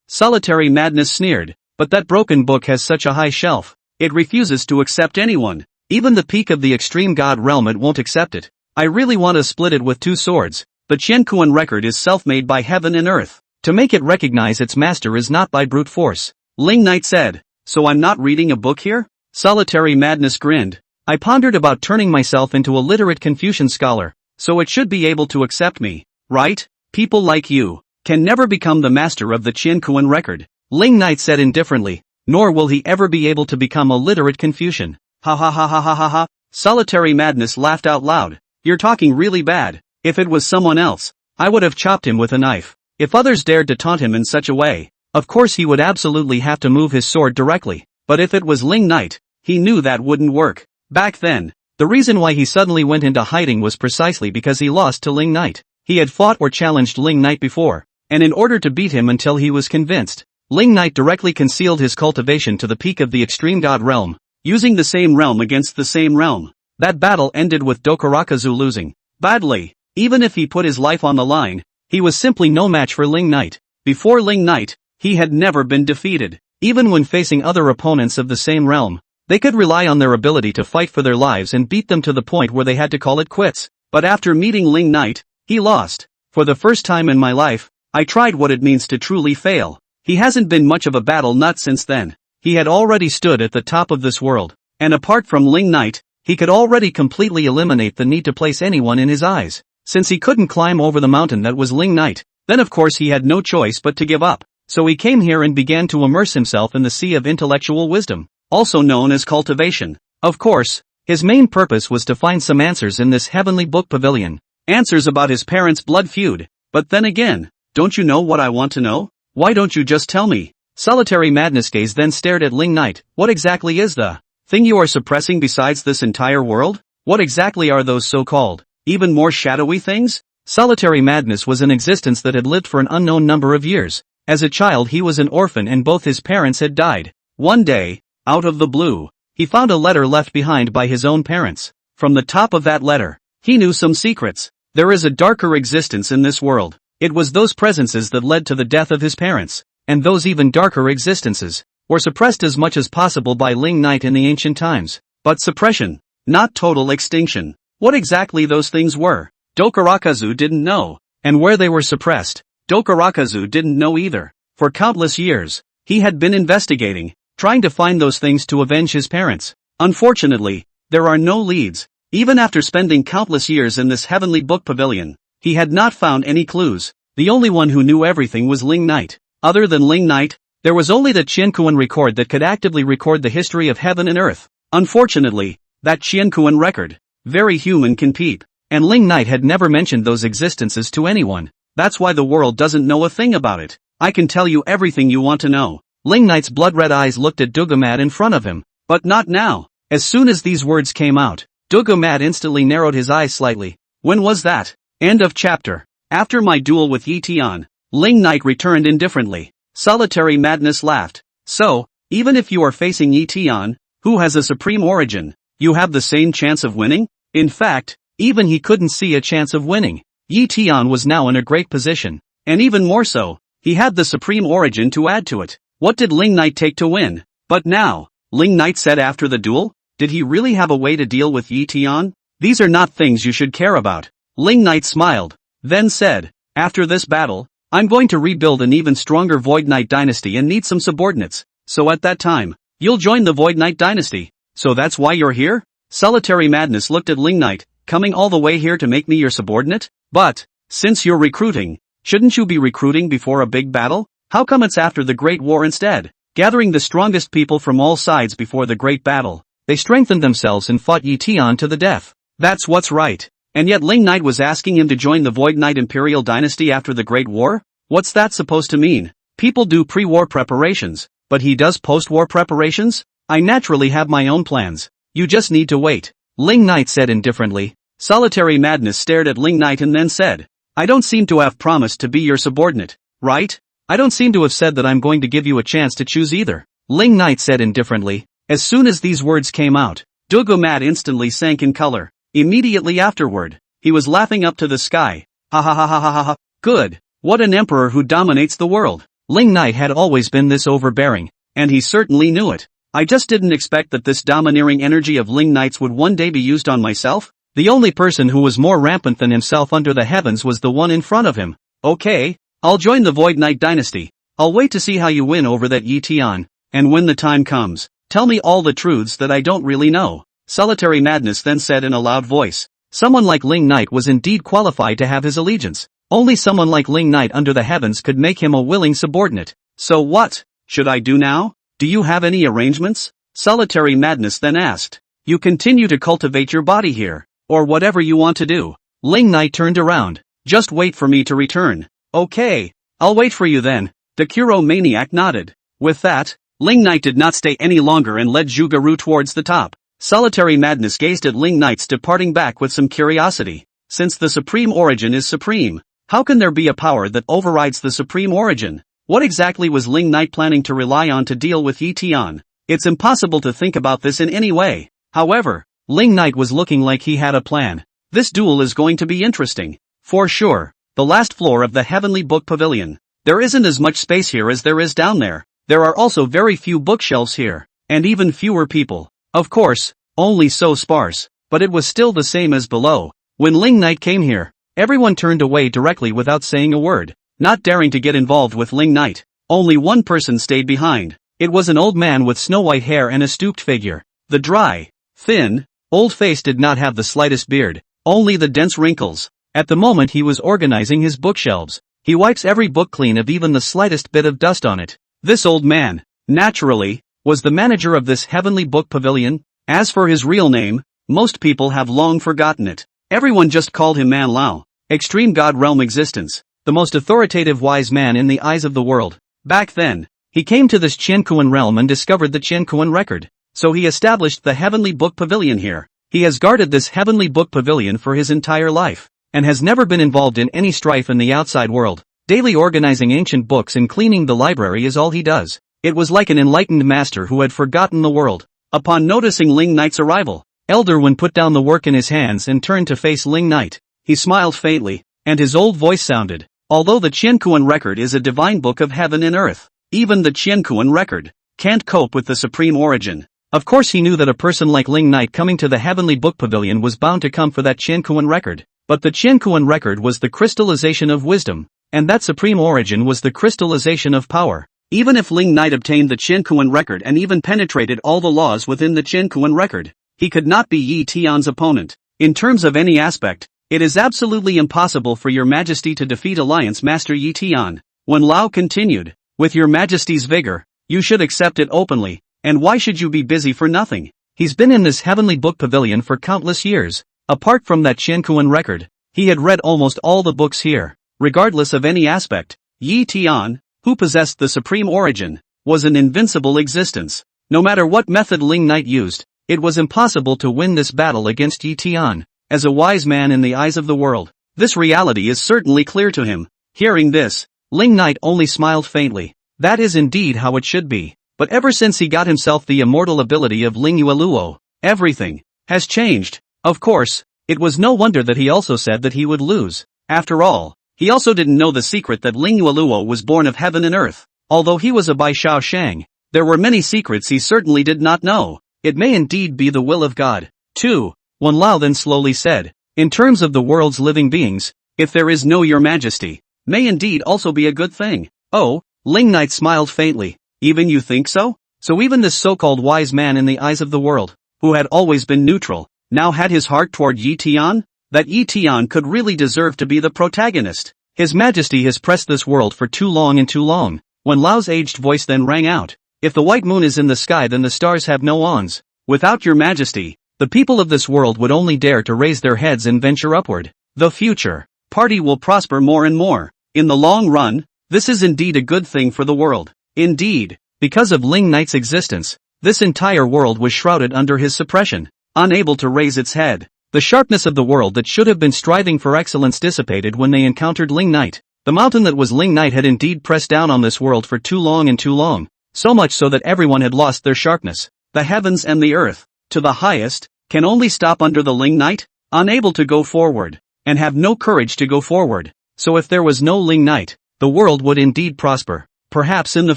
Speaker 1: Solitary Madness sneered, but that broken book has such a high shelf. It refuses to accept anyone. Even the peak of the extreme god realm it won't accept it. I really want to split it with 2 swords. The Qianquan record is self-made by heaven and earth. To make it recognize its master is not by brute force. Ling Knight said, so I'm not reading a book here? Solitary Madness grinned. I pondered about turning myself into a literate Confucian scholar, so it should be able to accept me, right? People like you can never become the master of the Qianquan record. Ling Knight said indifferently, nor will he ever be able to become a literate Confucian. Ha ha ha ha ha ha ha. Solitary Madness laughed out loud. You're talking really bad. If it was someone else, I would have chopped him with a knife. If others dared to taunt him in such a way, of course he would absolutely have to move his sword directly. But if it was Ling Knight, he knew that wouldn't work. Back then, the reason why he suddenly went into hiding was precisely because he lost to Ling Knight. He had fought or challenged Ling Knight before, and in order to beat him until he was convinced, Ling Knight directly concealed his cultivation to the peak of the extreme god realm, using the same realm against the same realm. That battle ended with Dokarakazu losing badly. Even if he put his life on the line, he was simply no match for Ling Knight. Before Ling Knight, he had never been defeated. Even when facing other opponents of the same realm, they could rely on their ability to fight for their lives and beat them to the point where they had to call it quits. But after meeting Ling Knight, he lost. For the first time in my life, I tried what it means to truly fail. He hasn't been much of a battle nut since then. He had already stood at the top of this world, and apart from Ling Knight, he could already completely eliminate the need to place anyone in his eyes. Since he couldn't climb over the mountain that was Ling Knight, then of course he had no choice but to give up. So he came here and began to immerse himself in the sea of intellectual wisdom, also known as cultivation. Of course, his main purpose was to find some answers in this heavenly book pavilion. Answers about his parents' blood feud. But then again, don't you know what I want to know? Why don't you just tell me? Solitary Madness gaze then stared at Ling Knight. What exactly is the thing you are suppressing besides this entire world? What exactly are those so-called, even more shadowy things? Solitary Madness was an existence that had lived for an unknown number of years. As a child he was an orphan and both his parents had died. One day, out of the blue, he found a letter left behind by his own parents. From the top of that letter, he knew some secrets. There is a darker existence in this world. It was those presences that led to the death of his parents, and those even darker existences were suppressed as much as possible by Ling Knight in the ancient times. But suppression, not total extinction. What exactly those things were, Dokarakazu didn't know, and where they were suppressed, Dokarakazu didn't know either. For countless years, he had been investigating, trying to find those things to avenge his parents. Unfortunately, there are no leads. Even after spending countless years in this heavenly book pavilion, he had not found any clues. The only one who knew everything was Ling Knight. Other than Ling Knight, there was only the Qianquan record that could actively record the history of heaven and earth. Unfortunately, that Qianquan record, very human can peep, and Ling Knight had never mentioned those existences to anyone. That's why the world doesn't know a thing about it. I can tell you everything you want to know. Ling Knight's blood-red eyes looked at Dugamad in front of him, but not now. As soon as these words came out, Dugamad instantly narrowed his eyes slightly. When was that? End of chapter. After my duel with Yi Tian, Ling Knight returned indifferently. Solitary Madness laughed. So, even if you are facing Yi Tian, who has a supreme origin, you have the same chance of winning? In fact, even he couldn't see a chance of winning. Yi Tian was now in a great position, and even more so, he had the supreme origin to add to it. What did Ling Knight take to win? But now, Ling Knight said after the duel, did he really have a way to deal with Yi Tian? These are not things you should care about. Ling Knight smiled, then said, after this battle, I'm going to rebuild an even stronger Void Knight dynasty and need some subordinates. So at that time, you'll join the Void Knight dynasty. So that's why you're here? Solitary Madness looked at Ling Knight, coming all the way here to make me your subordinate? But, since you're recruiting, shouldn't you be recruiting before a big battle? How come it's after the Great War instead? Gathering the strongest people from all sides before the Great Battle, they strengthened themselves and fought Yi Tian to the death. That's what's right. And yet Ling Knight was asking him to join the Void Knight Imperial Dynasty after the Great War? What's that supposed to mean? People do pre-war preparations, but he does post-war preparations? I naturally have my own plans. You just need to wait. Ling Knight said indifferently. Solitary Madness stared at Ling Knight and then said, I don't seem to have promised to be your subordinate, right? I don't seem to have said that I'm going to give you a chance to choose either. Ling Knight said indifferently. As soon as these words came out, Dugumat instantly sank in color. Immediately afterward, he was laughing up to the sky. Ha ha ha ha ha ha ha. Good. What an emperor who dominates the world. Ling Knight had always been this overbearing, and he certainly knew it. I just didn't expect that this domineering energy of Ling Knight's would one day be used on myself. The only person who was more rampant than himself under the heavens was the one in front of him. Okay, I'll join the Void Knight dynasty. I'll wait to see how you win over that Yi Tian, and when the time comes, tell me all the truths that I don't really know. Solitary Madness then said in a loud voice. Someone like Ling Knight was indeed qualified to have his allegiance. Only someone like Ling Knight under the heavens could make him a willing subordinate. So what should I do now? Do you have any arrangements? Solitary Madness then asked. You continue to cultivate your body here, or whatever you want to do. Ling Knight turned around. Just wait for me to return. Okay, I'll wait for you then. The Kuro maniac nodded. With that, Ling Knight did not stay any longer and led Zhugaru towards the top. Solitary Madness gazed at Ling Knight's departing back with some curiosity. Since the Supreme Origin is supreme, how can there be a power that overrides the Supreme Origin? What exactly was Ling Knight planning to rely on to deal with Yi Tian? It's impossible to think about this in any way. However, Ling Knight was looking like he had a plan. This duel is going to be interesting. For sure. The last floor of the Heavenly Book Pavilion. There isn't as much space here as there is down there. There are also very few bookshelves here, and even fewer people. Of course, only so sparse, but it was still the same as below. When Ling Knight came here, everyone turned away directly without saying a word, not daring to get involved with Ling Knight. Only one person stayed behind. It was an old man with snow-white hair and a stooped figure. The dry, thin, old face did not have the slightest beard, only the dense wrinkles. At the moment he was organizing his bookshelves. He wipes every book clean of even the slightest bit of dust on it. This old man, naturally, was the manager of this Heavenly Book Pavilion. As for his real name, most people have long forgotten it. Everyone just called him Man Lao. Extreme God Realm Existence. The most authoritative wise man in the eyes of the world. Back then, he came to this Qiankuan realm and discovered the Qiankuan record. So he established the Heavenly Book Pavilion here. He has guarded this Heavenly Book Pavilion for his entire life, and has never been involved in any strife in the outside world. Daily organizing ancient books and cleaning the library is all he does. It was like an enlightened master who had forgotten the world. Upon noticing Ling Knight's arrival, Elder Wen put down the work in his hands and turned to face Ling Knight. He smiled faintly, and his old voice sounded. Although the Qiankuan record is a divine book of heaven and earth, even the Qiankuan record can't cope with the Supreme Origin. Of course he knew that a person like Ling Knight coming to the Heavenly Book Pavilion was bound to come for that Qiankuan record. But the Qiankuan record was the crystallization of wisdom, and that Supreme Origin was the crystallization of power. Even if Ling Knight obtained the Qiankuan record and even penetrated all the laws within the Qiankuan record, he could not be Yi Tian's opponent. In terms of any aspect, it is absolutely impossible for your majesty to defeat Alliance Master Yi Tian. When Lao continued, with your majesty's vigor, you should accept it openly, and why should you be busy for nothing? He's been in this Heavenly Book Pavilion for countless years. Apart from that Qiankuan record, he had read almost all the books here. Regardless of any aspect, Yi Tian, who possessed the Supreme Origin, was an invincible existence. No matter what method Ling Knight used, it was impossible to win this battle against Yi Tian. As a wise man in the eyes of the world, this reality is certainly clear to him. Hearing this, Ling Knight only smiled faintly. That is indeed how it should be. But ever since he got himself the immortal ability of Ling Yueluo, everything has changed. Of course, it was no wonder that he also said that he would lose. After all, he also didn't know the secret that Ling Yueluo was born of heaven and earth. Although he was a Bai Shao Shang, there were many secrets he certainly did not know. It may indeed be the will of God. 2. Wen Lao then slowly said, in terms of the world's living beings, if there is no your majesty, may indeed also be a good thing. Oh, Ling Knight smiled faintly. Even you think so? So even this so-called wise man in the eyes of the world, who had always been neutral, now had his heart toward Yi Tian? That Yi Tian could really deserve to be the protagonist. His majesty has pressed this world for too long and too long. Wen Lao's aged voice then rang out. If the white moon is in the sky then the stars have no ons. Without your majesty, the people of this world would only dare to raise their heads and venture upward. The future party will prosper more and more. In the long run, this is indeed a good thing for the world. Indeed, because of Ling Knight's existence, This entire world was shrouded under his suppression, unable to raise its head. The sharpness of the world that should have been striving for excellence dissipated when they encountered Ling Night. The mountain that was Ling Night had indeed pressed down on this world for too long and too long, so much so that everyone had lost their sharpness. The heavens and the earth, to the highest, can only stop under the Ling Night, unable to go forward, and have no courage to go forward. So if there was no Ling Night, the world would indeed prosper. Perhaps in the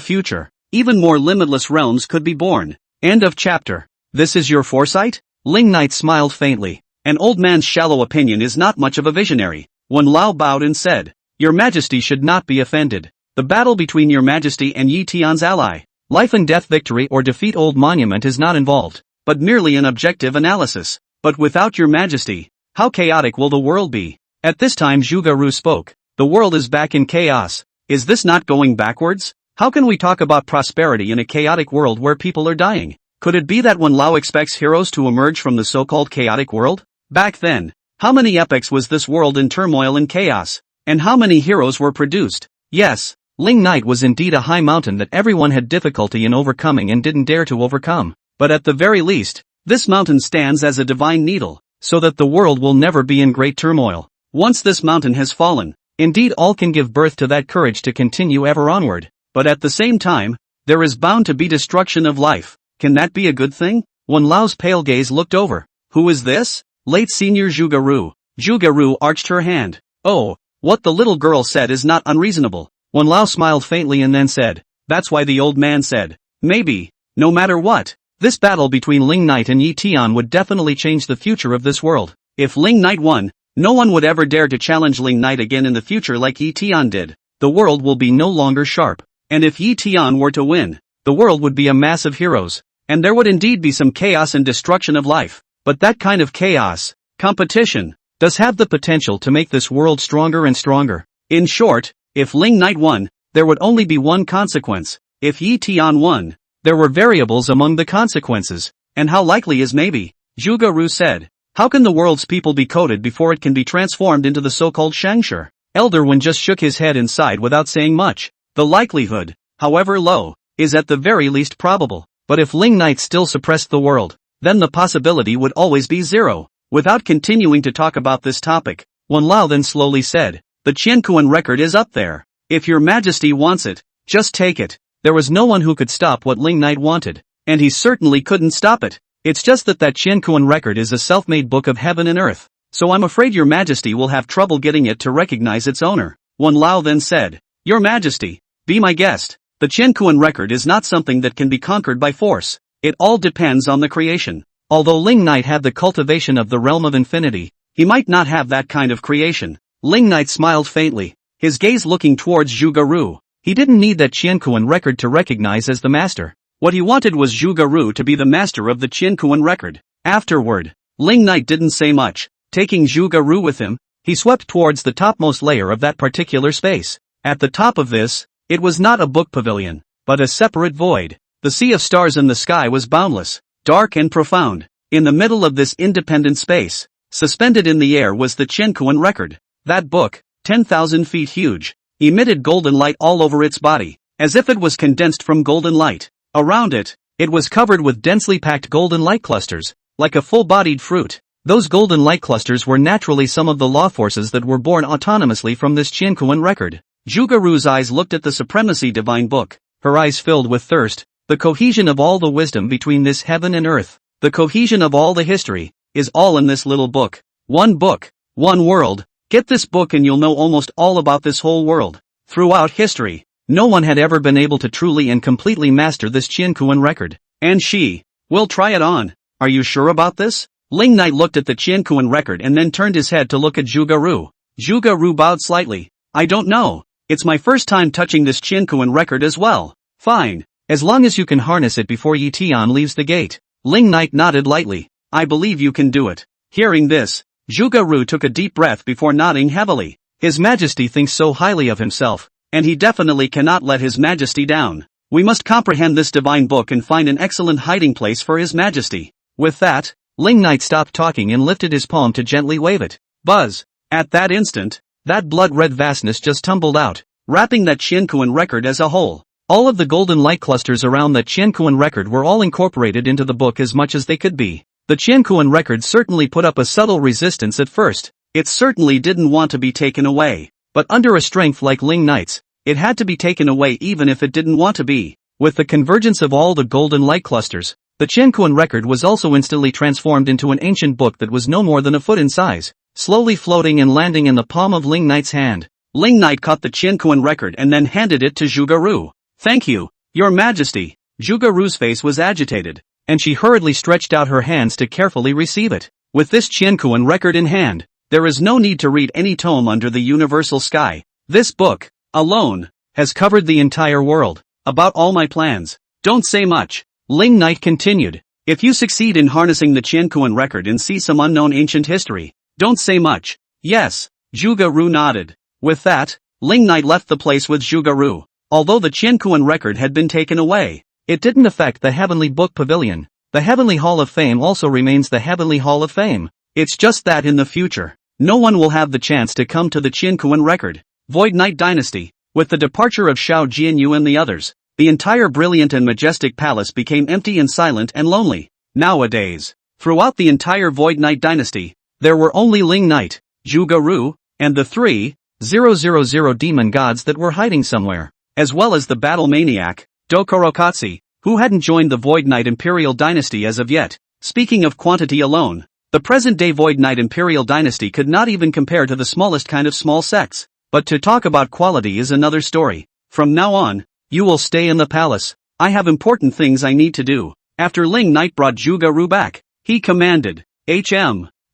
Speaker 1: future, even more limitless realms could be born. End of chapter. This is your foresight? Ling Night smiled faintly. An old man's shallow opinion is not much of a visionary. Wen Lao bowed and said, Your Majesty should not be offended. The battle between Your Majesty and Yi Tian's ally, life and death victory or defeat Old Monument is not involved, but merely an objective analysis. But without Your Majesty, how chaotic will the world be? At this time Zhuge Ru spoke. The world is back in chaos. Is this not going backwards? How can we talk about prosperity in a chaotic world where people are dying? Could it be that Wen Lao expects heroes to emerge from the so-called chaotic world? Back then, how many epochs was this world in turmoil and chaos? And how many heroes were produced? Yes, Ling Night was indeed a high mountain that everyone had difficulty in overcoming and didn't dare to overcome. But at the very least, this mountain stands as a divine needle, so that the world will never be in great turmoil. Once this mountain has fallen, indeed all can give birth to that courage to continue ever onward. But at the same time, there is bound to be destruction of life. Can that be a good thing? Wen Lao's pale gaze looked over. Who is this? Late Senior Zhuge Ru. Zhuge Ru arched her hand. Oh, what the little girl said is not unreasonable. Wen Lao smiled faintly and then said, That's why the old man said, maybe, no matter what, this battle between Ling Night and Yi Tian would definitely change the future of this world. If Ling Night won, no one would ever dare to challenge Ling Night again in the future like Yi Tian did. The world will be no longer sharp. And if Yi Tian were to win, the world would be a mass of heroes. And there would indeed be some chaos and destruction of life. But that kind of chaos, competition, does have the potential to make this world stronger and stronger. In short, if Ling Night won, there would only be one consequence. If Yi Tian won, there were variables among the consequences. And how likely is maybe? Zhuge Ru said. How can the world's people be coded before it can be transformed into the so-called Shangshi? Elder Wen just shook his head and sighed without saying much. The likelihood, however low, is at the very least probable. But if Ling Night still suppressed the world, then the possibility would always be zero. Without continuing to talk about this topic, Wen Lao then slowly said, The Qianquan record is up there. If Your Majesty wants it, just take it. There was no one who could stop what Ling Night wanted, and he certainly couldn't stop it. It's just that Qianquan record is a self-made book of heaven and earth, so I'm afraid Your Majesty will have trouble getting it to recognize its owner. Wen Lao then said, Your Majesty, be my guest. The Qianquan record is not something that can be conquered by force. It all depends on the creation. Although Ling Night had the cultivation of the realm of infinity, he might not have that kind of creation. Ling Night smiled faintly, his gaze looking towards Zhuge Ru. He didn't need that Qianquan record to recognize as the master. What he wanted was Zhuge Ru to be the master of the Qianquan record. Afterward, Ling Night didn't say much. Taking Zhuge Ru with him, he swept towards the topmost layer of that particular space. At the top of this, it was not a book pavilion, but a separate void. The sea of stars in the sky was boundless, dark and profound. In the middle of this independent space, suspended in the air was the Qianquan record. That book, 10,000 feet huge, emitted golden light all over its body, as if it was condensed from golden light. Around it, it was covered with densely packed golden light clusters, like a full-bodied fruit. Those golden light clusters were naturally some of the law forces that were born autonomously from this Qianquan record. Zhuge Ru's eyes looked at the supremacy divine book, her eyes filled with thirst. The cohesion of all the wisdom between this heaven and earth, the cohesion of all the history, is all in this little book. One book, one world. Get this book and you'll know almost all about this whole world. Throughout history, no one had ever been able to truly and completely master this Qianquan record. And she will try it on. Are you sure about this? Ling Night looked at the Qianquan record and then turned his head to look at Zhuge Ru. Zhuge Ru bowed slightly. I don't know. It's my first time touching this Qianquan record as well. Fine. As long as you can harness it before Yi Tian leaves the gate. Ling Night nodded lightly. I believe you can do it. Hearing this, Zhuge Ru took a deep breath before nodding heavily. His Majesty thinks so highly of himself, and he definitely cannot let His Majesty down. We must comprehend this divine book and find an excellent hiding place for His Majesty. With that, Ling Night stopped talking and lifted his palm to gently wave it. Buzz! At that instant, that blood-red vastness just tumbled out, wrapping that Qianquan record as a whole. All of the golden light clusters around the Qiankuan record were all incorporated into the book as much as they could be. The Qiankuan record certainly put up a subtle resistance at first. It certainly didn't want to be taken away. But under a strength like Ling Knight's, it had to be taken away even if it didn't want to be. With the convergence of all the golden light clusters, the Qiankuan record was also instantly transformed into an ancient book that was no more than a foot in size, slowly floating and landing in the palm of Ling Knight's hand. Ling Knight caught the Qiankuan record and then handed it to Zhuge Ru. "Thank you, Your Majesty." Zhuge Ru's face was agitated, and she hurriedly stretched out her hands to carefully receive it. With this Qiankuan record in hand, there is no need to read any tome under the universal sky. This book, alone, has covered the entire world. About all my plans. Don't say much. Ling Knight continued. If you succeed in harnessing the Qiankuan record and see some unknown ancient history, don't say much. Yes, Zhuge Ru nodded. With that, Ling Knight left the place with Zhuge Ru. Although the Qiankuan record had been taken away, it didn't affect the Heavenly Book Pavilion. The Heavenly Hall of Fame also remains the Heavenly Hall of Fame. It's just that in the future, no one will have the chance to come to the Qiankuan record. Void Knight Dynasty. With the departure of Xiao Jianyu and the others, the entire brilliant and majestic palace became empty and silent and lonely. Nowadays, throughout the entire Void Knight Dynasty, there were only Ling Knight, Zhuge Ru, and the 3,000 demon gods that were hiding somewhere, as well as the battle maniac, Dokorokatsu, who hadn't joined the Void Knight Imperial Dynasty as of yet. Speaking of quantity alone, the present-day Void Knight Imperial Dynasty could not even compare to the smallest kind of small sects. But to talk about quality is another story. From now on, you will stay in the palace. I have important things I need to do. After Ling Knight brought Zhuge Ru back, he commanded,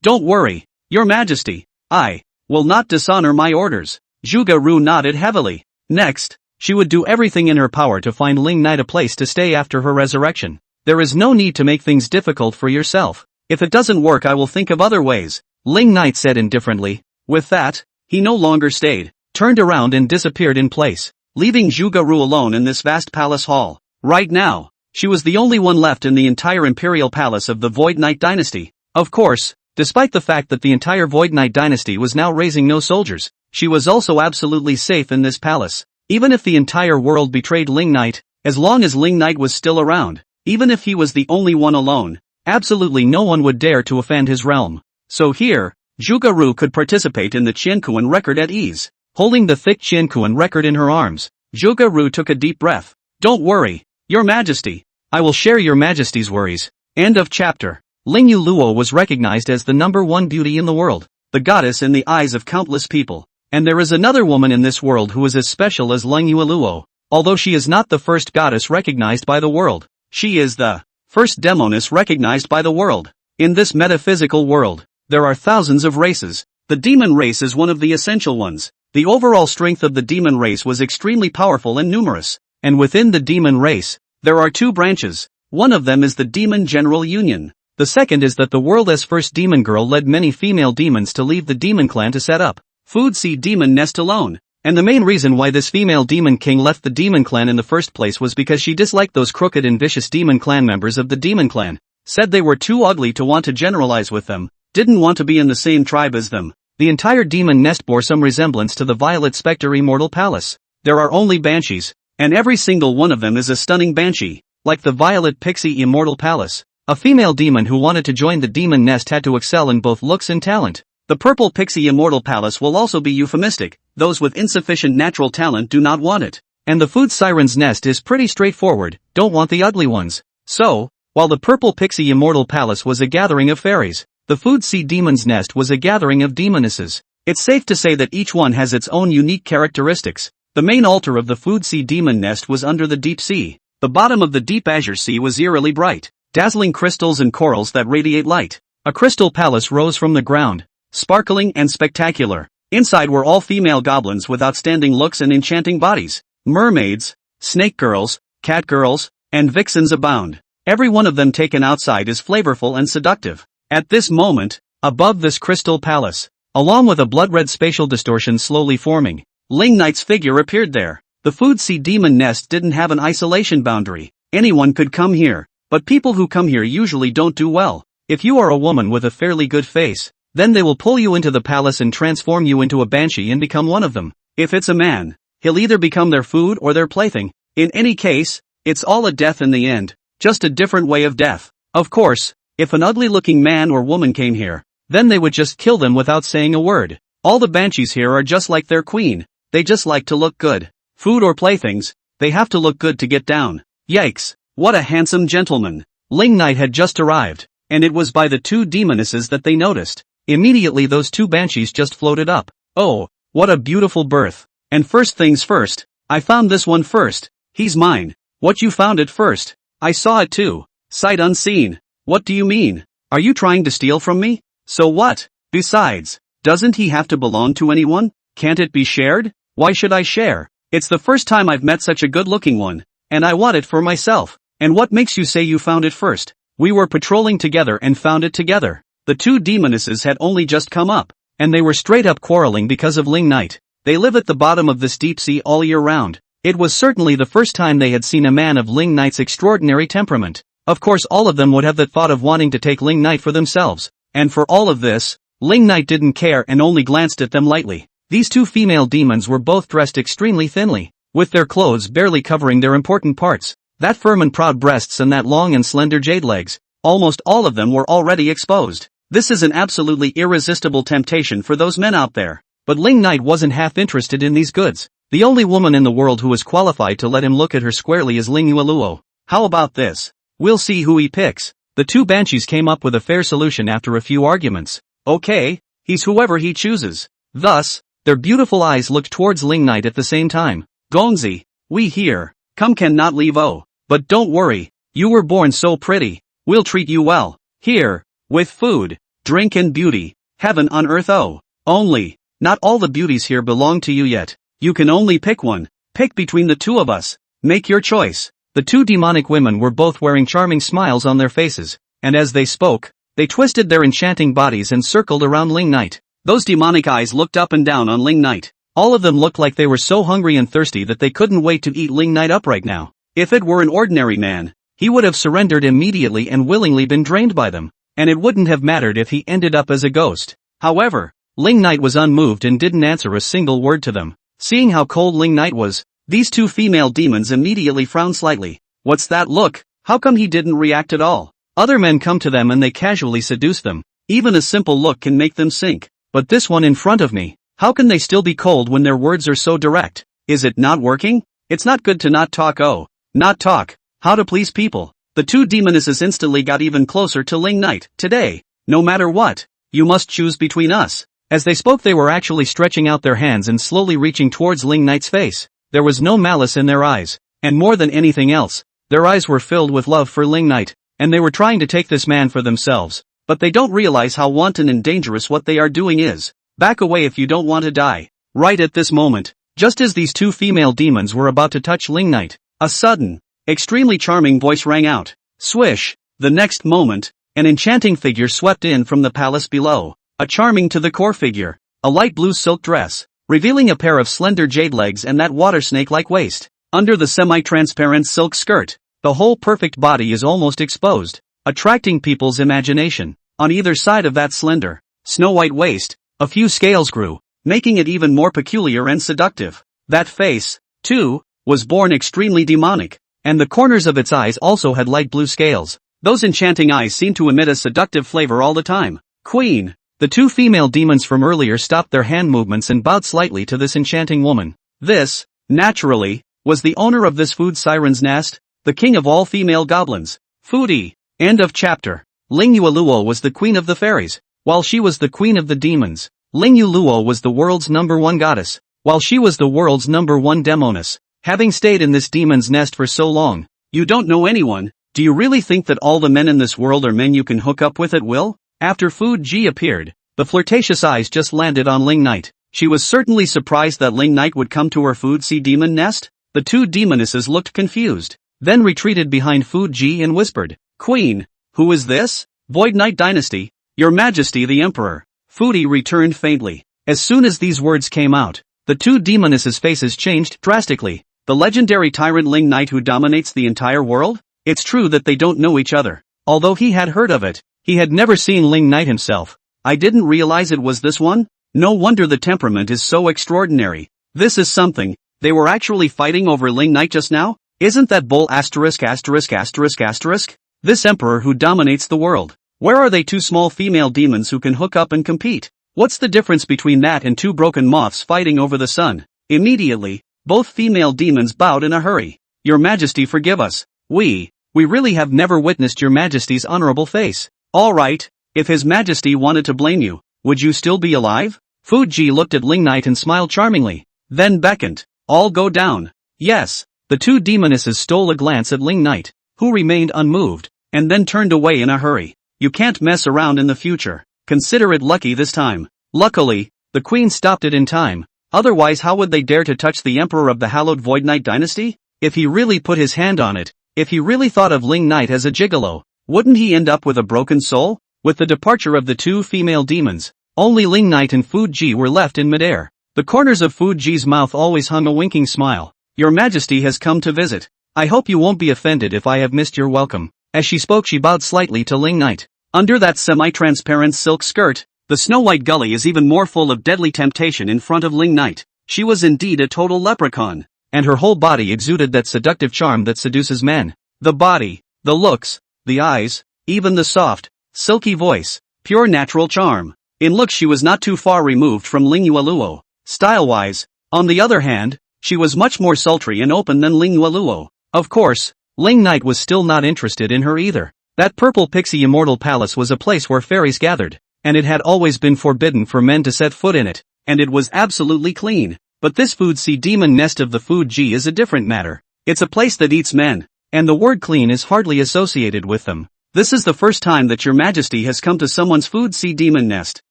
Speaker 1: Don't worry, Your Majesty. I will not dishonor my orders. Zhuge Ru nodded heavily. Next, she would do everything in her power to find Ling Knight a place to stay after her resurrection. There is no need to make things difficult for yourself. If it doesn't work, I will think of other ways, Ling Knight said indifferently. With that, he no longer stayed, turned around and disappeared in place, leaving Zhuge Ru alone in this vast palace hall. Right now, she was the only one left in the entire imperial palace of the Void Knight Dynasty. Of course, despite the fact that the entire Void Knight Dynasty was now raising no soldiers, she was also absolutely safe in this palace. Even if the entire world betrayed Ling Knight, as long as Ling Knight was still around, even if he was the only one alone, absolutely no one would dare to offend his realm. So here, Zhuge Ru could participate in the Qiankuan record at ease. Holding the thick Qiankuan record in her arms, Zhuge Ru took a deep breath. Don't worry, Your Majesty. I will share Your Majesty's worries. End of chapter. Ling Yu Luo was recognized as the #1 beauty in the world, the goddess in the eyes of countless people. And there is another woman in this world who is as special as Ling Yu Luo. Although she is not the first goddess recognized by the world, she is the first demoness recognized by the world. In this metaphysical world, there are thousands of races. The demon race is one of the essential ones. The overall strength of the demon race was extremely powerful and numerous. And within the demon race, there are two branches. One of them is the Demon General Union. The second is that the world's first demon girl led many female demons to leave the demon clan to set up Food Sea Demon Nest alone. And the main reason why this female demon king left the demon clan in the first place was because she disliked those crooked and vicious demon clan members of the demon clan. Said they were too ugly to want to generalize with them, didn't want to be in the same tribe as them. The entire demon nest bore some resemblance to the Violet Spectre Immortal Palace. There are only banshees, and every single one of them is a stunning banshee, like the Violet Pixie Immortal Palace. A female demon who wanted to join the demon nest had to excel in both looks and talent. The Purple Pixie Immortal Palace will also be euphemistic. Those with insufficient natural talent do not want it. And the Food Siren's nest is pretty straightforward, don't want the ugly ones. So, while the Purple Pixie Immortal Palace was a gathering of fairies, the Food Sea Demon's Nest was a gathering of demonesses. It's safe to say that each one has its own unique characteristics. The main altar of the Food Sea Demon Nest was under the deep sea. The bottom of the deep azure sea was eerily bright, dazzling crystals and corals that radiate light. A crystal palace rose from the ground, sparkling and spectacular. Inside were all female goblins with outstanding looks and enchanting bodies. Mermaids, snake girls, cat girls, and vixens abound. Every one of them taken outside is flavorful and seductive. At this moment, above this crystal palace, along with a blood-red spatial distortion slowly forming, Ling Knight's figure appeared there. The Food Sea Demon Nest didn't have an isolation boundary. Anyone could come here, but people who come here usually don't do well. If you are a woman with a fairly good face, then they will pull you into the palace and transform you into a banshee and become one of them. If it's a man, he'll either become their food or their plaything. In any case, it's all a death in the end, just a different way of death. Of course, if an ugly-looking man or woman came here, then they would just kill them without saying a word. All the banshees here are just like their queen, they just like to look good. Food or playthings, they have to look good to get down. Yikes, what a handsome gentleman. Ling Knight had just arrived, and it was by the two demonesses that they noticed. Immediately those two banshees just floated up. Oh, what a beautiful birth. And first things first, I found this one first. He's mine. What, you found it first? I saw it too. Sight unseen. What do you mean? Are you trying to steal from me? So what? Besides, doesn't he have to belong to anyone? Can't it be shared? Why should I share? It's the first time I've met such a good-looking one, and I want it for myself. And what makes you say you found it first? We were patrolling together and found it together. The two demonesses had only just come up, and they were straight up quarreling because of Ling Knight. They live at the bottom of this deep sea all year round. It was certainly the first time they had seen a man of Ling Knight's extraordinary temperament. Of course all of them would have the thought of wanting to take Ling Knight for themselves. And for all of this, Ling Knight didn't care and only glanced at them lightly. These two female demons were both dressed extremely thinly, with their clothes barely covering their important parts. That firm and proud breasts and that long and slender jade legs, almost all of them were already exposed. This is an absolutely irresistible temptation for those men out there. But Ling Knight wasn't half interested in these goods. The only woman in the world who was qualified to let him look at her squarely is Ling Yueluo. How about this? We'll see who he picks. The two banshees came up with a fair solution after a few arguments. Okay, he's whoever he chooses. Thus, their beautiful eyes looked towards Ling Knight at the same time. Gongzi, we here. Come, cannot leave. Oh, but don't worry, you were born so pretty. We'll treat you well. Here, with food, drink and beauty. Heaven on earth. Oh, only, not all the beauties here belong to you yet. You can only pick one. Pick between the two of us. Make your choice. The two demonic women were both wearing charming smiles on their faces, and as they spoke, they twisted their enchanting bodies and circled around Ling Knight. Those demonic eyes looked up and down on Ling Knight. All of them looked like they were so hungry and thirsty that they couldn't wait to eat Ling Knight up right now. If it were an ordinary man, he would have surrendered immediately and willingly been drained by them, and it wouldn't have mattered if he ended up as a ghost. However, Ling Knight was unmoved and didn't answer a single word to them. Seeing how cold Ling Knight was, these two female demons immediately frowned slightly. What's that look? How come he didn't react at all? Other men come to them and they casually seduce them. Even a simple look can make them sink. But this one in front of me, how can they still be cold when their words are so direct? Is it not working? It's not good to not talk. Oh, not talk. How to please people. The two demonesses instantly got even closer to Ling Knight. Today, no matter what, you must choose between us. As they spoke they were actually stretching out their hands and slowly reaching towards Ling Knight's face. There was no malice in their eyes, and more than anything else, their eyes were filled with love for Ling Knight, and they were trying to take this man for themselves. But they don't realize how wanton and dangerous what they are doing is. Back away if you don't want to die. Right at this moment, just as these two female demons were about to touch Ling Knight, a sudden, extremely charming voice rang out. Swish! The next moment, an enchanting figure swept in from the palace below. A charming to the core figure, a light blue silk dress, revealing a pair of slender jade legs and that water snake-like waist. Under the semi-transparent silk skirt, the whole perfect body is almost exposed, attracting people's imagination. On either side of that slender, snow-white waist, a few scales grew, making it even more peculiar and seductive. That face, too, was born extremely demonic, and the corners of its eyes also had light blue scales. Those enchanting eyes seemed to emit a seductive flavor all the time. Queen! The two female demons from earlier stopped their hand movements and bowed slightly to this enchanting woman. This, naturally, was the owner of this food siren's nest, the king of all female goblins. Foodie. End of chapter. Ling Yueluo was the queen of the fairies, while she was the queen of the demons. Ling Yueluo was the world's #1 goddess, while she was the world's #1 demoness. Having stayed in this demon's nest for so long, you don't know anyone. Do you really think that all the men in this world are men you can hook up with at will? After Food Ji appeared, the flirtatious eyes just landed on Ling Knight. She was certainly surprised that Ling Knight would come to her Food Sea demon nest. The two demonesses looked confused, then retreated behind Food Ji and whispered, Queen, who is this? Void Knight Dynasty, Your Majesty the Emperor. Foodie returned faintly. As soon as these words came out, the two demonesses' faces changed drastically. The legendary tyrant Ling Knight who dominates the entire world? It's true that they don't know each other. Although he had heard of it, he had never seen Ling Knight himself. I didn't realize it was this one? No wonder the temperament is so extraordinary. This is something. They were actually fighting over Ling Knight just now? Isn't that bull asterisk asterisk asterisk asterisk? This emperor who dominates the world. Where are they two small female demons who can hook up and compete? What's the difference between that and two broken moths fighting over the sun? Immediately, both female demons bowed in a hurry. Your Majesty, forgive us. We really have never witnessed your Majesty's honorable face. All right, if His Majesty wanted to blame you, would you still be alive? Fuji looked at Ling Knight and smiled charmingly, then beckoned. All go down. Yes. The two demonesses stole a glance at Ling Knight, who remained unmoved, and then turned away in a hurry. You can't mess around in the future. Consider it lucky this time. Luckily, the Queen stopped it in time. Otherwise, how would they dare to touch the Emperor of the hallowed Void Knight dynasty? If he really put his hand on it, if he really thought of Ling Knight as a gigolo, wouldn't he end up with a broken soul? With the departure of the two female demons, only Ling Knight and Fuji were left in midair. The corners of Fuji's mouth always hung a winking smile. Your Majesty has come to visit. I hope you won't be offended if I have missed your welcome. As she spoke, she bowed slightly to Ling Knight. Under that semi-transparent silk skirt, the snow-white gully is even more full of deadly temptation in front of Ling Knight. She was indeed a total leprechaun, and her whole body exuded that seductive charm that seduces men. The body, the looks, the eyes, even the soft, silky voice, pure natural charm. In looks she was not too far removed from Ling Yueluo. Style-wise, on the other hand, she was much more sultry and open than Ling Yueluo. Of course, Ling Knight was still not interested in her either. That purple pixie immortal palace was a place where fairies gathered, and it had always been forbidden for men to set foot in it, and it was absolutely clean. But this food sea demon nest of the Fuji is a different matter. It's a place that eats men, and the word clean is hardly associated with them. This is the first time that your Majesty has come to someone's food sea demon nest,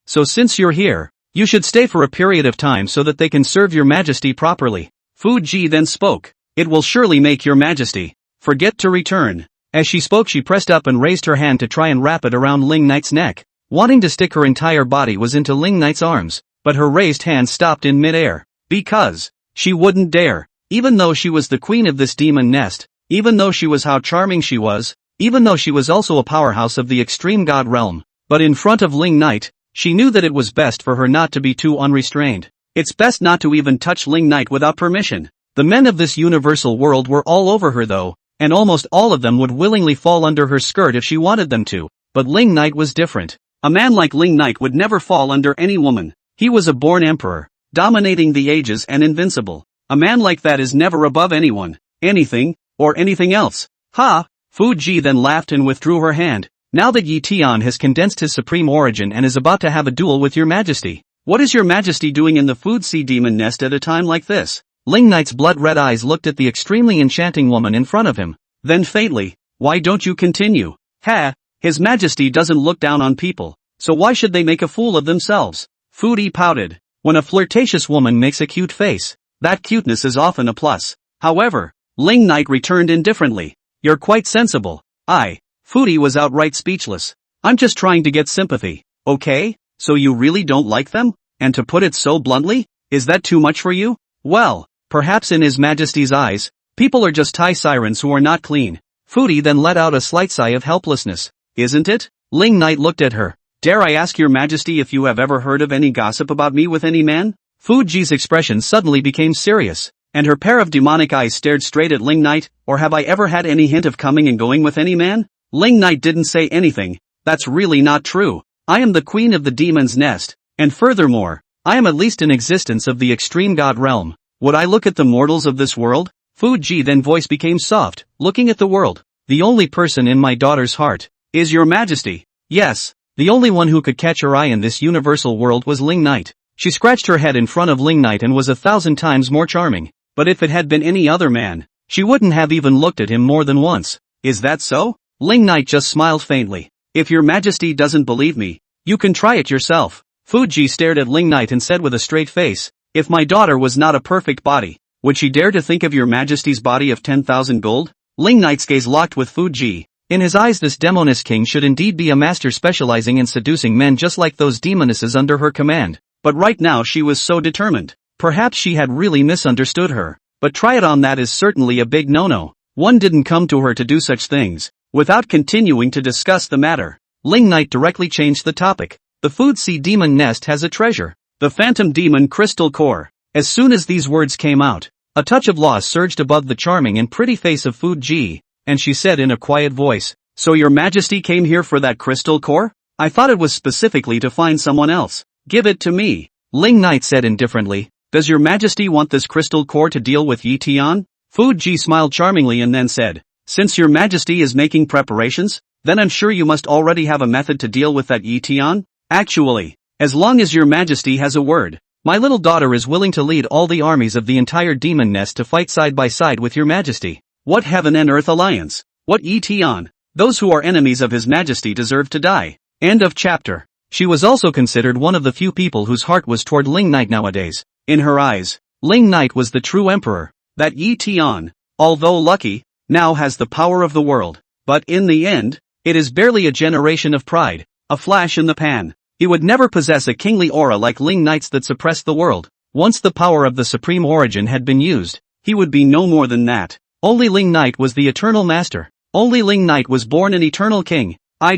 Speaker 1: so since you're here, you should stay for a period of time so that they can serve your Majesty properly. Fuji then spoke. It will surely make your Majesty forget to return. As she spoke, she pressed up and raised her hand to try and wrap it around Ling Knight's neck. Wanting to stick her entire body was into Ling Knight's arms, but her raised hand stopped in mid-air. Because she wouldn't dare. Even though she was the queen of this demon nest, even though she was how charming she was, even though she was also a powerhouse of the extreme god realm, but in front of Ling Knight, she knew that it was best for her not to be too unrestrained. It's best not to even touch Ling Knight without permission. The men of this universal world were all over her though, and almost all of them would willingly fall under her skirt if she wanted them to, but Ling Knight was different. A man like Ling Knight would never fall under any woman. He was a born emperor, dominating the ages and invincible. A man like that is never above anyone, anything, or anything else. Ha! Fuji then laughed and withdrew her hand. Now that Yi Tian has condensed his supreme origin and is about to have a duel with your Majesty, what is your Majesty doing in the food sea demon nest at a time like this? Ling Knight's blood-red eyes looked at the extremely enchanting woman in front of him. Then faintly, why don't you continue? Ha! His Majesty doesn't look down on people, so why should they make a fool of themselves? Fuji pouted. When a flirtatious woman makes a cute face, that cuteness is often a plus. However, Ling Knight returned indifferently. You're quite sensible. Fuji was outright speechless. I'm just trying to get sympathy. Okay? So you really don't like them? And to put it so bluntly, is that too much for you? Well, perhaps in His Majesty's eyes, people are just Thai sirens who are not clean. Fuji then let out a slight sigh of helplessness. Isn't it? Ling Knight looked at her. Dare I ask your Majesty if you have ever heard of any gossip about me with any man? Fuji's expression suddenly became serious, and her pair of demonic eyes stared straight at Ling Knight. Or have I ever had any hint of coming and going with any man? Ling Knight didn't say anything. That's really not true. I am the queen of the demon's nest, and furthermore, I am at least in existence of the extreme god realm. Would I look at the mortals of this world? Fuji then voice became soft, looking at the world. The only person in my daughter's heart is your Majesty. Yes, the only one who could catch her eye in this universal world was Ling Knight. She scratched her head in front of Ling Knight and was 1,000 times more charming. But if it had been any other man, she wouldn't have even looked at him more than once. Is that so? Ling Knight just smiled faintly. If your Majesty doesn't believe me, you can try it yourself. Fuji stared at Ling Knight and said with a straight face, if my daughter was not a perfect body, would she dare to think of your Majesty's body of 10,000 gold? Ling Knight's gaze locked with Fuji. In his eyes this demoness king should indeed be a master specializing in seducing men just like those demonesses under her command. But right now she was so determined. Perhaps she had really misunderstood her. But try it on, that is certainly a big no-no. One didn't come to her to do such things. Without continuing to discuss the matter, Ling Knight directly changed the topic. The food sea demon nest has a treasure. The phantom demon crystal core. As soon as these words came out, A touch of loss surged above the charming and pretty face of Fuji, and she said in a quiet voice, "So your majesty came here for that crystal core? I thought it was specifically to find someone else. Give it to me." Ling Knight said indifferently, "Does your majesty want this crystal core to deal with Yi Tian?" Fuji smiled charmingly and then said, "Since your majesty is making preparations, then I'm sure you must already have a method to deal with that Yi Tian. Actually, as long as your majesty has a word, my little daughter is willing to lead all the armies of the entire demon nest to fight side by side with your majesty. What heaven and earth alliance? What Yi Tian? Those who are enemies of his majesty deserve to die." End of chapter. She was also considered one of the few people whose heart was toward Ling Knight nowadays. In her eyes, Ling Knight was the true emperor. That Yi Tian, although lucky, now has the power of the world. But in the end, it is barely a generation of pride, a flash in the pan. He would never possess a kingly aura like Ling Knight's that suppressed the world. Once the power of the supreme origin had been used, he would be no more than that. Only Ling Knight was the eternal master. Only Ling Knight was born an eternal king. "I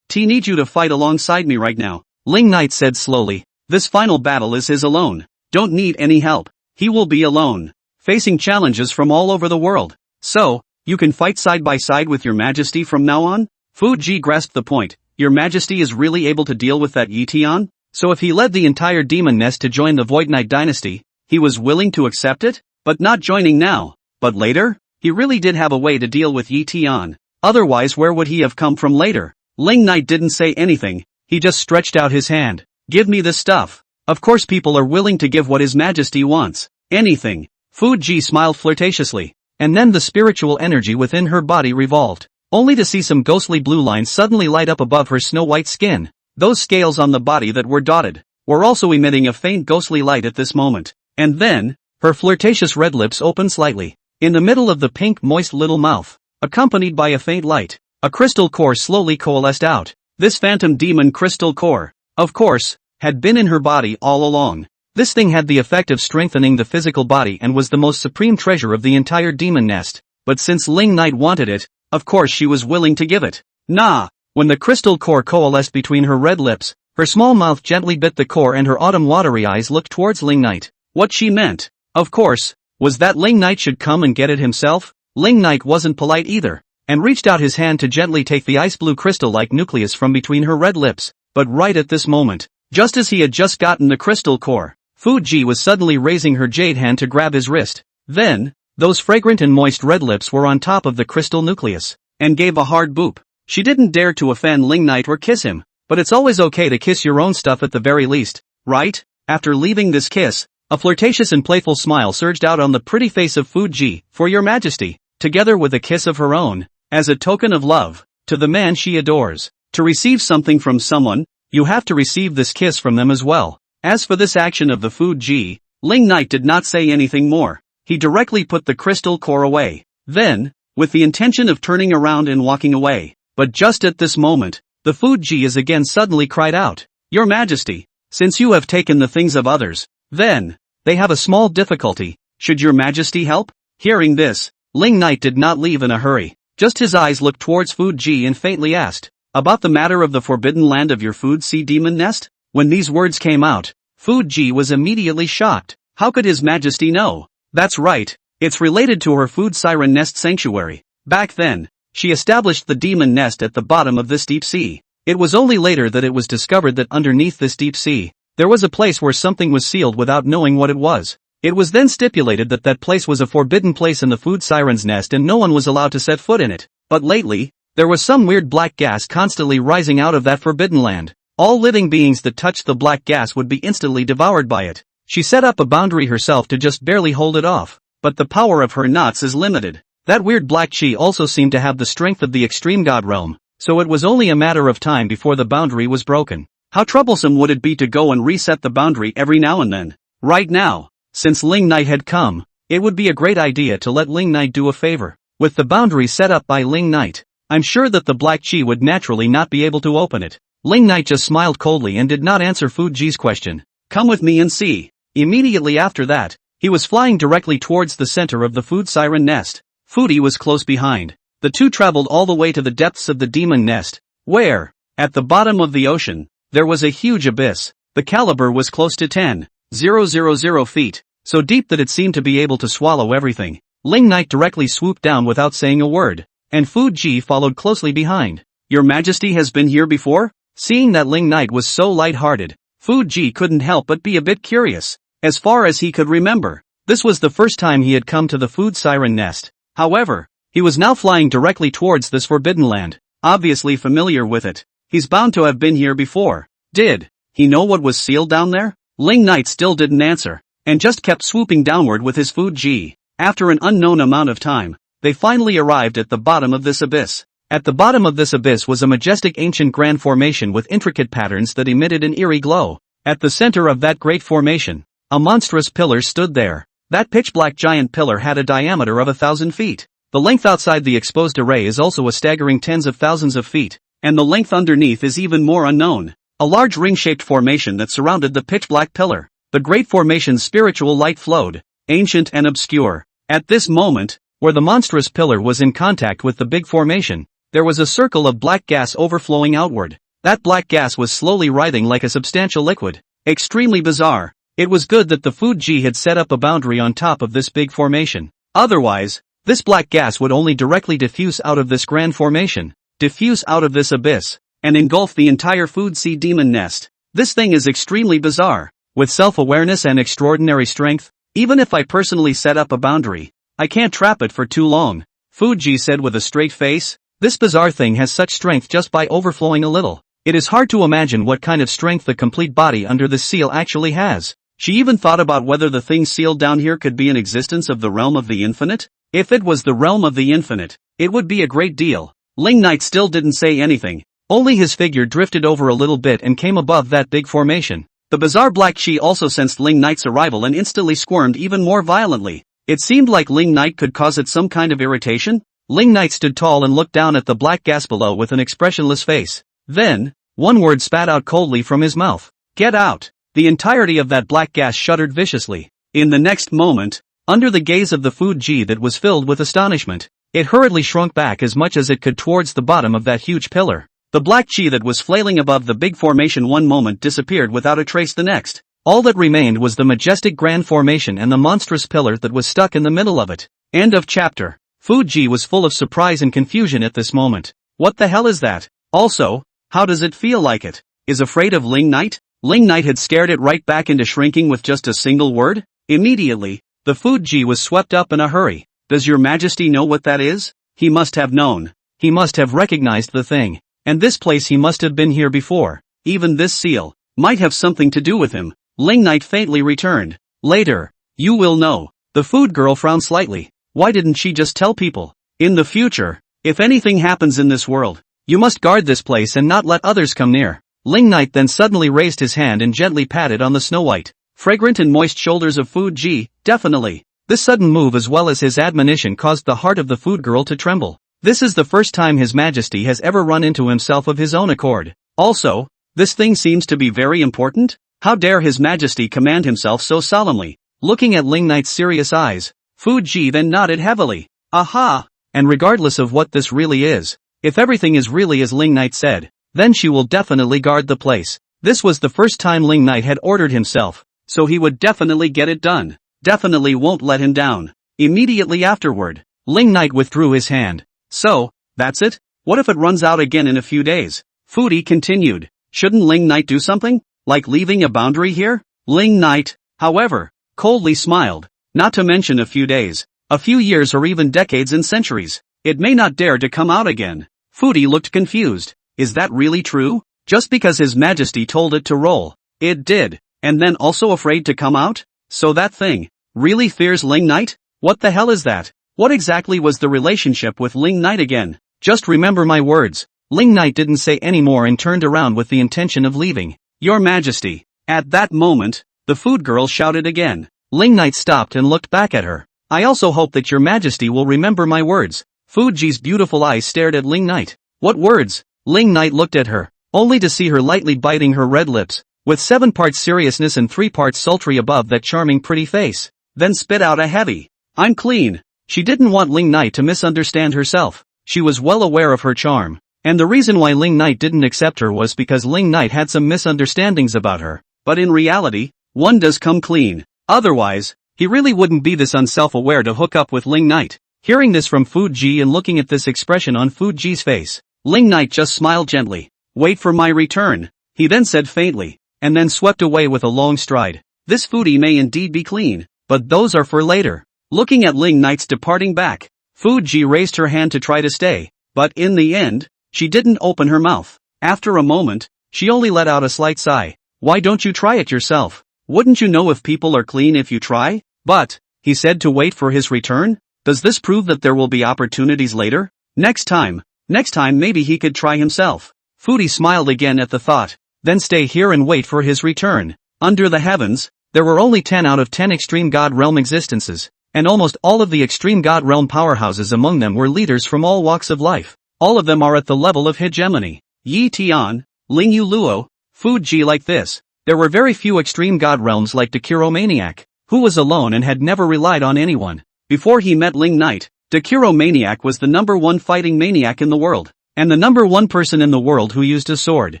Speaker 1: need you to fight alongside me right now," Ling Knight said slowly. "This final battle is his alone. Don't need any help. He will be alone, facing challenges from all over the world. So, you can fight side by side with your majesty from now on?" Fuji grasped the point. Your majesty is really able to deal with that Yi Tian? So if he led the entire demon nest to join the Void Knight dynasty, he was willing to accept it? But not joining now. But later? He really did have a way to deal with Yi Tian. Otherwise where would he have come from later? Ling Knight didn't say anything, he just stretched out his hand. "Give me this stuff." Of course people are willing to give what his majesty wants. Anything. Fuji smiled flirtatiously. And then the spiritual energy within her body revolved, only to see some ghostly blue lines suddenly light up above her snow-white skin. Those scales on the body that were dotted were also emitting a faint ghostly light at this moment. And then, her flirtatious red lips opened slightly. In the middle of the pink moist little mouth, accompanied by a faint light, a crystal core slowly coalesced out. This phantom demon crystal core, of course, had been in her body all along. This thing had the effect of strengthening the physical body and was the most supreme treasure of the entire demon nest. But since Ling Knight wanted it, of course she was willing to give it. Nah! When the crystal core coalesced between her red lips, her small mouth gently bit the core and her autumn watery eyes looked towards Ling Knight. What she meant, of course, was that Ling Knight should come and get it himself. Ling Knight wasn't polite either, and reached out his hand to gently take the ice blue crystal-like nucleus from between her red lips. But right at this moment, just as he had just gotten the crystal core, Fuji was suddenly raising her jade hand to grab his wrist. Then, those fragrant and moist red lips were on top of the crystal nucleus, and gave a hard boop. She didn't dare to offend Ling Knight or kiss him, but it's always okay to kiss your own stuff at the very least, right? After leaving this kiss, a flirtatious and playful smile surged out on the pretty face of Fuji. "For your majesty," together with a kiss of her own, as a token of love, to the man she adores. To receive something from someone, you have to receive this kiss from them as well. As for this action of the Fuji, Ling Knight did not say anything more. He directly put the crystal core away. Then, with the intention of turning around and walking away. But just at this moment, the Fuji is again suddenly cried out, "Your Majesty, since you have taken the things of others, then, they have a small difficulty. Should your Majesty help?" Hearing this, Ling Knight did not leave in a hurry. Just his eyes looked towards Fuji and faintly asked, "About the matter of the forbidden land of your food sea demon nest?" When these words came out, Fuji was immediately shocked. How could his majesty know? That's right, it's related to her food siren nest sanctuary. Back then, she established the demon nest at the bottom of this deep sea. It was only later that it was discovered that underneath this deep sea, there was a place where something was sealed without knowing what it was. It was then stipulated that that place was a forbidden place in the food siren's nest and no one was allowed to set foot in it. But lately, there was some weird black gas constantly rising out of that forbidden land. All living beings that touched the black gas would be instantly devoured by it. She set up a boundary herself to just barely hold it off, but the power of her knots is limited. That weird black chi also seemed to have the strength of the extreme god realm, so it was only a matter of time before the boundary was broken. How troublesome would it be to go and reset the boundary every now and then? Right now, since Ling Knight had come, it would be a great idea to let Ling Knight do a favor. With the boundary set up by Ling Knight, I'm sure that the black chi would naturally not be able to open it. Ling Knight just smiled coldly and did not answer Fuji's question. "Come with me and see." Immediately after that, he was flying directly towards the center of the food siren nest. Fuji was close behind. The two traveled all the way to the depths of the demon nest, where, at the bottom of the ocean, there was a huge abyss. The caliber was close to 10,000 feet. so deep that it seemed to be able to swallow everything. Ling Knight directly swooped down without saying a word, and Fu Ji followed closely behind. Your Majesty has been here before? Seeing that Ling Knight was so light-hearted, Fu Ji couldn't help but be a bit curious. As far as he could remember, this was the first time he had come to the food siren nest. However, he was now flying directly towards this forbidden land, obviously familiar with it. He's bound to have been here before. Did he know what was sealed down there? Ling Knight still didn't answer, and just kept swooping downward with his Fu Ji. After an unknown amount of time, they finally arrived at the bottom of this abyss. At the bottom of this abyss was a majestic ancient grand formation with intricate patterns that emitted an eerie glow. At the center of that great formation, a monstrous pillar stood there. That pitch-black giant pillar had a diameter of 1,000 feet. The length outside the exposed array is also a staggering tens of thousands of feet, and the length underneath is even more unknown. A large ring-shaped formation that surrounded the pitch-black pillar. The great formation's spiritual light flowed, ancient and obscure. At this moment, where the monstrous pillar was in contact with the big formation, there was a circle of black gas overflowing outward. That black gas was slowly writhing like a substantial liquid. Extremely bizarre. It was good that the Fu Ji had set up a boundary on top of this big formation. Otherwise, this black gas would only directly diffuse out of this grand formation, diffuse out of this abyss, and engulf the entire food sea demon nest. This thing is extremely bizarre. With self-awareness and extraordinary strength, even if I personally set up a boundary, I can't trap it for too long, Fu Ji said with a straight face. This bizarre thing has such strength just by overflowing a little. It is hard to imagine what kind of strength the complete body under this seal actually has. She even thought about whether the thing sealed down here could be an existence of the realm of the infinite. If it was the realm of the infinite, it would be a great deal. Ling Knight still didn't say anything, only his figure drifted over a little bit and came above that big formation. The bizarre black chi also sensed Ling Knight's arrival and instantly squirmed even more violently. It seemed like Ling Knight could cause it some kind of irritation. Ling Knight stood tall and looked down at the black gas below with an expressionless face. Then, one word spat out coldly from his mouth. Get out! The entirety of that black gas shuddered viciously. In the next moment, under the gaze of the Fu Ji that was filled with astonishment, it hurriedly shrunk back as much as it could towards the bottom of that huge pillar. The black chi that was flailing above the big formation one moment disappeared without a trace the next. All that remained was the majestic grand formation and the monstrous pillar that was stuck in the middle of it. End of chapter. Fu Ji was full of surprise and confusion at this moment. What the hell is that? Also, how does it feel like it is afraid of Ling Knight? Ling Knight had scared it right back into shrinking with just a single word? Immediately, the Fu Ji was swept up in a hurry. Does your Majesty know what that is? He must have known. He must have recognized the thing. And this place he must have been here before. Even this seal might have something to do with him. Ling Knight faintly returned. Later, you will know. The food girl frowned slightly. Why didn't she just tell people? In the future, if anything happens in this world, you must guard this place and not let others come near. Ling Knight then suddenly raised his hand and gently patted on the snow-white, fragrant and moist shoulders of Fu Ji. Definitely. This sudden move as well as his admonition caused the heart of the food girl to tremble. This is the first time His Majesty has ever run into himself of his own accord. Also, this thing seems to be very important? How dare His Majesty command himself so solemnly? Looking at Ling Knight's serious eyes, Fu Ji then nodded heavily. Aha! And regardless of what this really is, if everything is really as Ling Knight said, then she will definitely guard the place. This was the first time Ling Knight had ordered himself, so he would definitely get it done. Definitely won't let him down. Immediately afterward, Ling Knight withdrew his hand. So, that's it? What if it runs out again in a few days? Foodie continued. Shouldn't Ling Knight do something? Like leaving a boundary here? Ling Knight, however, coldly smiled. Not to mention a few days, a few years or even decades and centuries. It may not dare to come out again. Foodie looked confused. Is that really true? Just because His Majesty told it to roll, it did, and then also afraid to come out? So that thing really fears Ling Knight? What the hell is that? What exactly was the relationship with Ling Knight again? Just remember my words. Ling Knight didn't say any more and turned around with the intention of leaving. Your Majesty. At that moment, the food girl shouted again. Ling Knight stopped and looked back at her. I also hope that your Majesty will remember my words. Fu Ji's beautiful eyes stared at Ling Knight. What words? Ling Knight looked at her, only to see her lightly biting her red lips, with 7 parts seriousness and 3 parts sultry above that charming pretty face, then spit out a heavy, I'm clean. She didn't want Ling Knight to misunderstand herself. She was well aware of her charm, and the reason why Ling Knight didn't accept her was because Ling Knight had some misunderstandings about her. But in reality, one does come clean. Otherwise, He really wouldn't be this unself-aware to hook up with Ling Knight. Hearing this from Fu Ji and looking at this expression on Fu Ji's face, Ling Knight just smiled gently. Wait for my return, he then said faintly, and then swept away with a long stride. This foodie may indeed be clean, but those are for later. Looking at Ling Knight's departing back, Fu Ji raised her hand to try to stay, but in the end, she didn't open her mouth. After a moment, she only let out a slight sigh. Why don't you try it yourself? Wouldn't you know if people are clean if you try? But, he said to wait for his return? Does this prove that there will be opportunities later? Next time maybe he could try himself. Foodie smiled again at the thought. Then stay here and wait for his return. Under the heavens, there were only 10 out of 10 Extreme God Realm existences, and almost all of the Extreme God Realm powerhouses among them were leaders from all walks of life. All of them are at the level of hegemony. Yi Tian, Ling Yu Luo, Fu Ji like this. There were very few Extreme God Realms like Dekuro Maniac, who was alone and had never relied on anyone. Before he met Ling Knight, Dekuro Maniac was the #1 fighting maniac in the world, and the #1 person in the world who used a sword.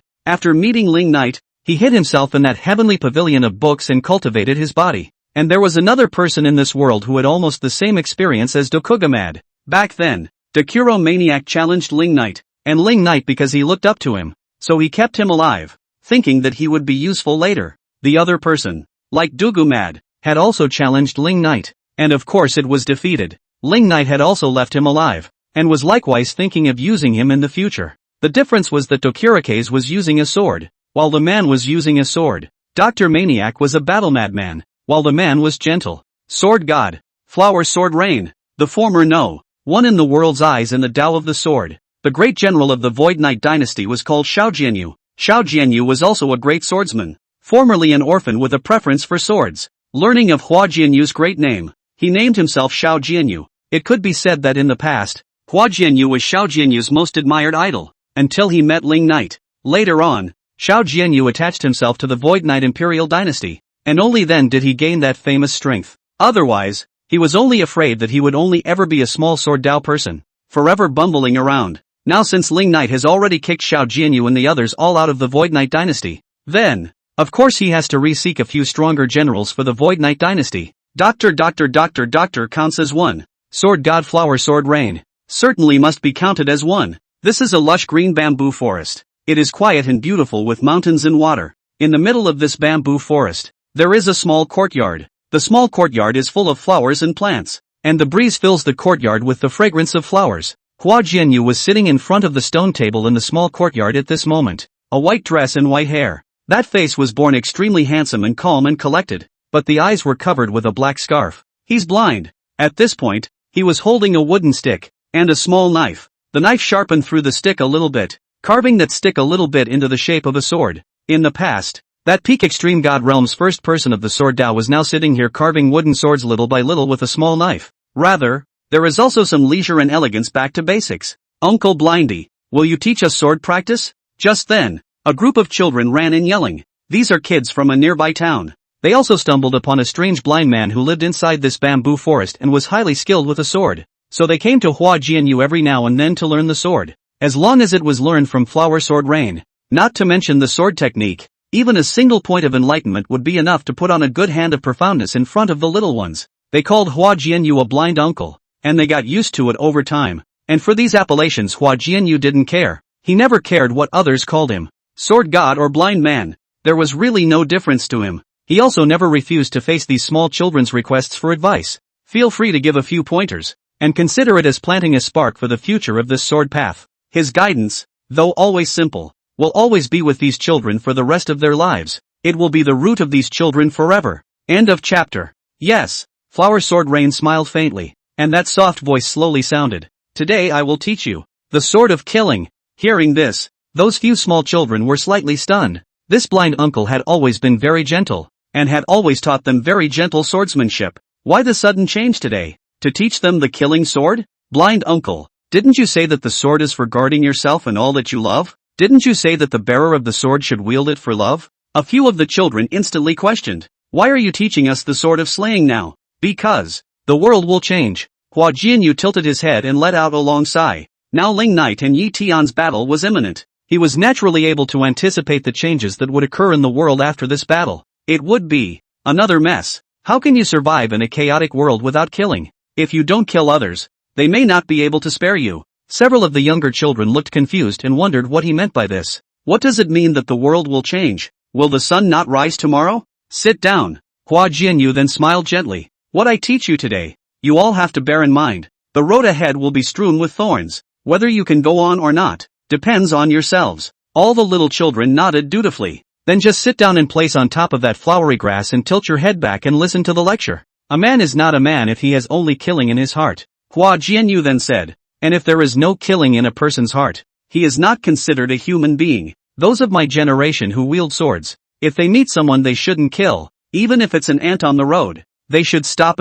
Speaker 1: After meeting Ling Knight, he hid himself in that heavenly pavilion of books and cultivated his body. And there was another person in this world who had almost the same experience as Dokugamad. Back then, Dekuro Maniac challenged Ling Knight, and Ling Knight because he looked up to him, so he kept him alive, thinking that he would be useful later. The other person, like Dugumad, had also challenged Ling Knight, and of course it was defeated. Ling Knight had also left him alive, and was likewise thinking of using him in the future. The difference was that Dokurakes was using a sword, while the man was using a sword. Dr. Maniac was a battle madman, while the man was gentle. Sword God, Flower Sword Rain. The former no one in the world's eyes in the Tao of the sword. The great general of the Void Knight dynasty was called Xiao Jianyu. Xiao Jianyu was also a great swordsman, formerly an orphan with a preference for swords. Learning of Hua Jianyu's great name, he named himself Xiao Jianyu. It could be said that in the past, Hua Jianyu was Xiao Jianyu's most admired idol, until he met Ling Knight. Later on, Xiao Jianyu attached himself to the Void Knight Imperial dynasty, and only then did he gain that famous strength. Otherwise, he was only afraid that he would only ever be a small sword Dao person, forever bumbling around. Now since Ling Knight has already kicked Xiao Jianyu and the others all out of the Void Knight dynasty, then, of course he has to re-seek a few stronger generals for the Void Knight dynasty. Doctor counts as one. Sword God Flower Sword Rain certainly must be counted as one. This is a lush green bamboo forest. It is quiet and beautiful with mountains and water. In the middle of this bamboo forest, there is a small courtyard. The small courtyard is full of flowers and plants, and the breeze fills the courtyard with the fragrance of flowers. Hua Jianyu was sitting in front of the stone table in the small courtyard at this moment. A white dress and white hair. That face was born extremely handsome and calm and collected, but the eyes were covered with a black scarf. He's blind. At this point, he was holding a wooden stick, and a small knife. The knife sharpened through the stick a little bit, carving that stick a little bit into the shape of a sword. In the past, that peak Extreme God Realm's first person of the Sword Dao was now sitting here carving wooden swords little by little with a small knife. Rather, there is also some leisure and elegance back to basics. Uncle Blindy, will you teach us sword practice? Just then, a group of children ran in yelling. These are kids from a nearby town. They also stumbled upon a strange blind man who lived inside this bamboo forest and was highly skilled with a sword. So they came to Hua Jianyu every now and then to learn the sword. As long as it was learned from Flower Sword Rain, not to mention the sword technique, even a single point of enlightenment would be enough to put on a good hand of profoundness in front of the little ones. They called Hua Jianyu a blind uncle, and they got used to it over time. And for these appellations Hua Jianyu didn't care. He never cared what others called him. Sword God or blind man. There was really no difference to him. He also never refused to face these small children's requests for advice. Feel free to give a few pointers, and consider it as planting a spark for the future of this sword path. His guidance, though always simple, will always be with these children for the rest of their lives. It will be the root of these children forever. End of chapter. Yes, Flower Sword Rain smiled faintly, and that soft voice slowly sounded. Today I will teach you the sword of killing. Hearing this, those few small children were slightly stunned. This blind uncle had always been very gentle, and had always taught them very gentle swordsmanship. Why the sudden change today? To teach them the killing sword? Blind uncle, didn't you say that the sword is for guarding yourself and all that you love? Didn't you say that the bearer of the sword should wield it for love? A few of the children instantly questioned. Why are you teaching us the sword of slaying now? Because the world will change. Hua Jianyu tilted his head and let out a long sigh. Now Ling Knight and Yi Tian's battle was imminent. He was naturally able to anticipate the changes that would occur in the world after this battle. It would be another mess. How can you survive in a chaotic world without killing? If you don't kill others, they may not be able to spare you. Several of the younger children looked confused and wondered what he meant by this. What does it mean that the world will change? Will the sun not rise tomorrow? Sit down. Hua Jianyu then smiled gently. What I teach you today, you all have to bear in mind. The road ahead will be strewn with thorns. Whether you can go on or not, depends on yourselves. All the little children nodded dutifully. Then just sit down in place on top of that flowery grass and tilt your head back and listen to the lecture. A man is not a man if he has only killing in his heart. Hua Jianyu then said. And if there is no killing in a person's heart, he is not considered a human being. Those of my generation who wield swords, if they meet someone they shouldn't kill, even if it's an ant on the road, they should stop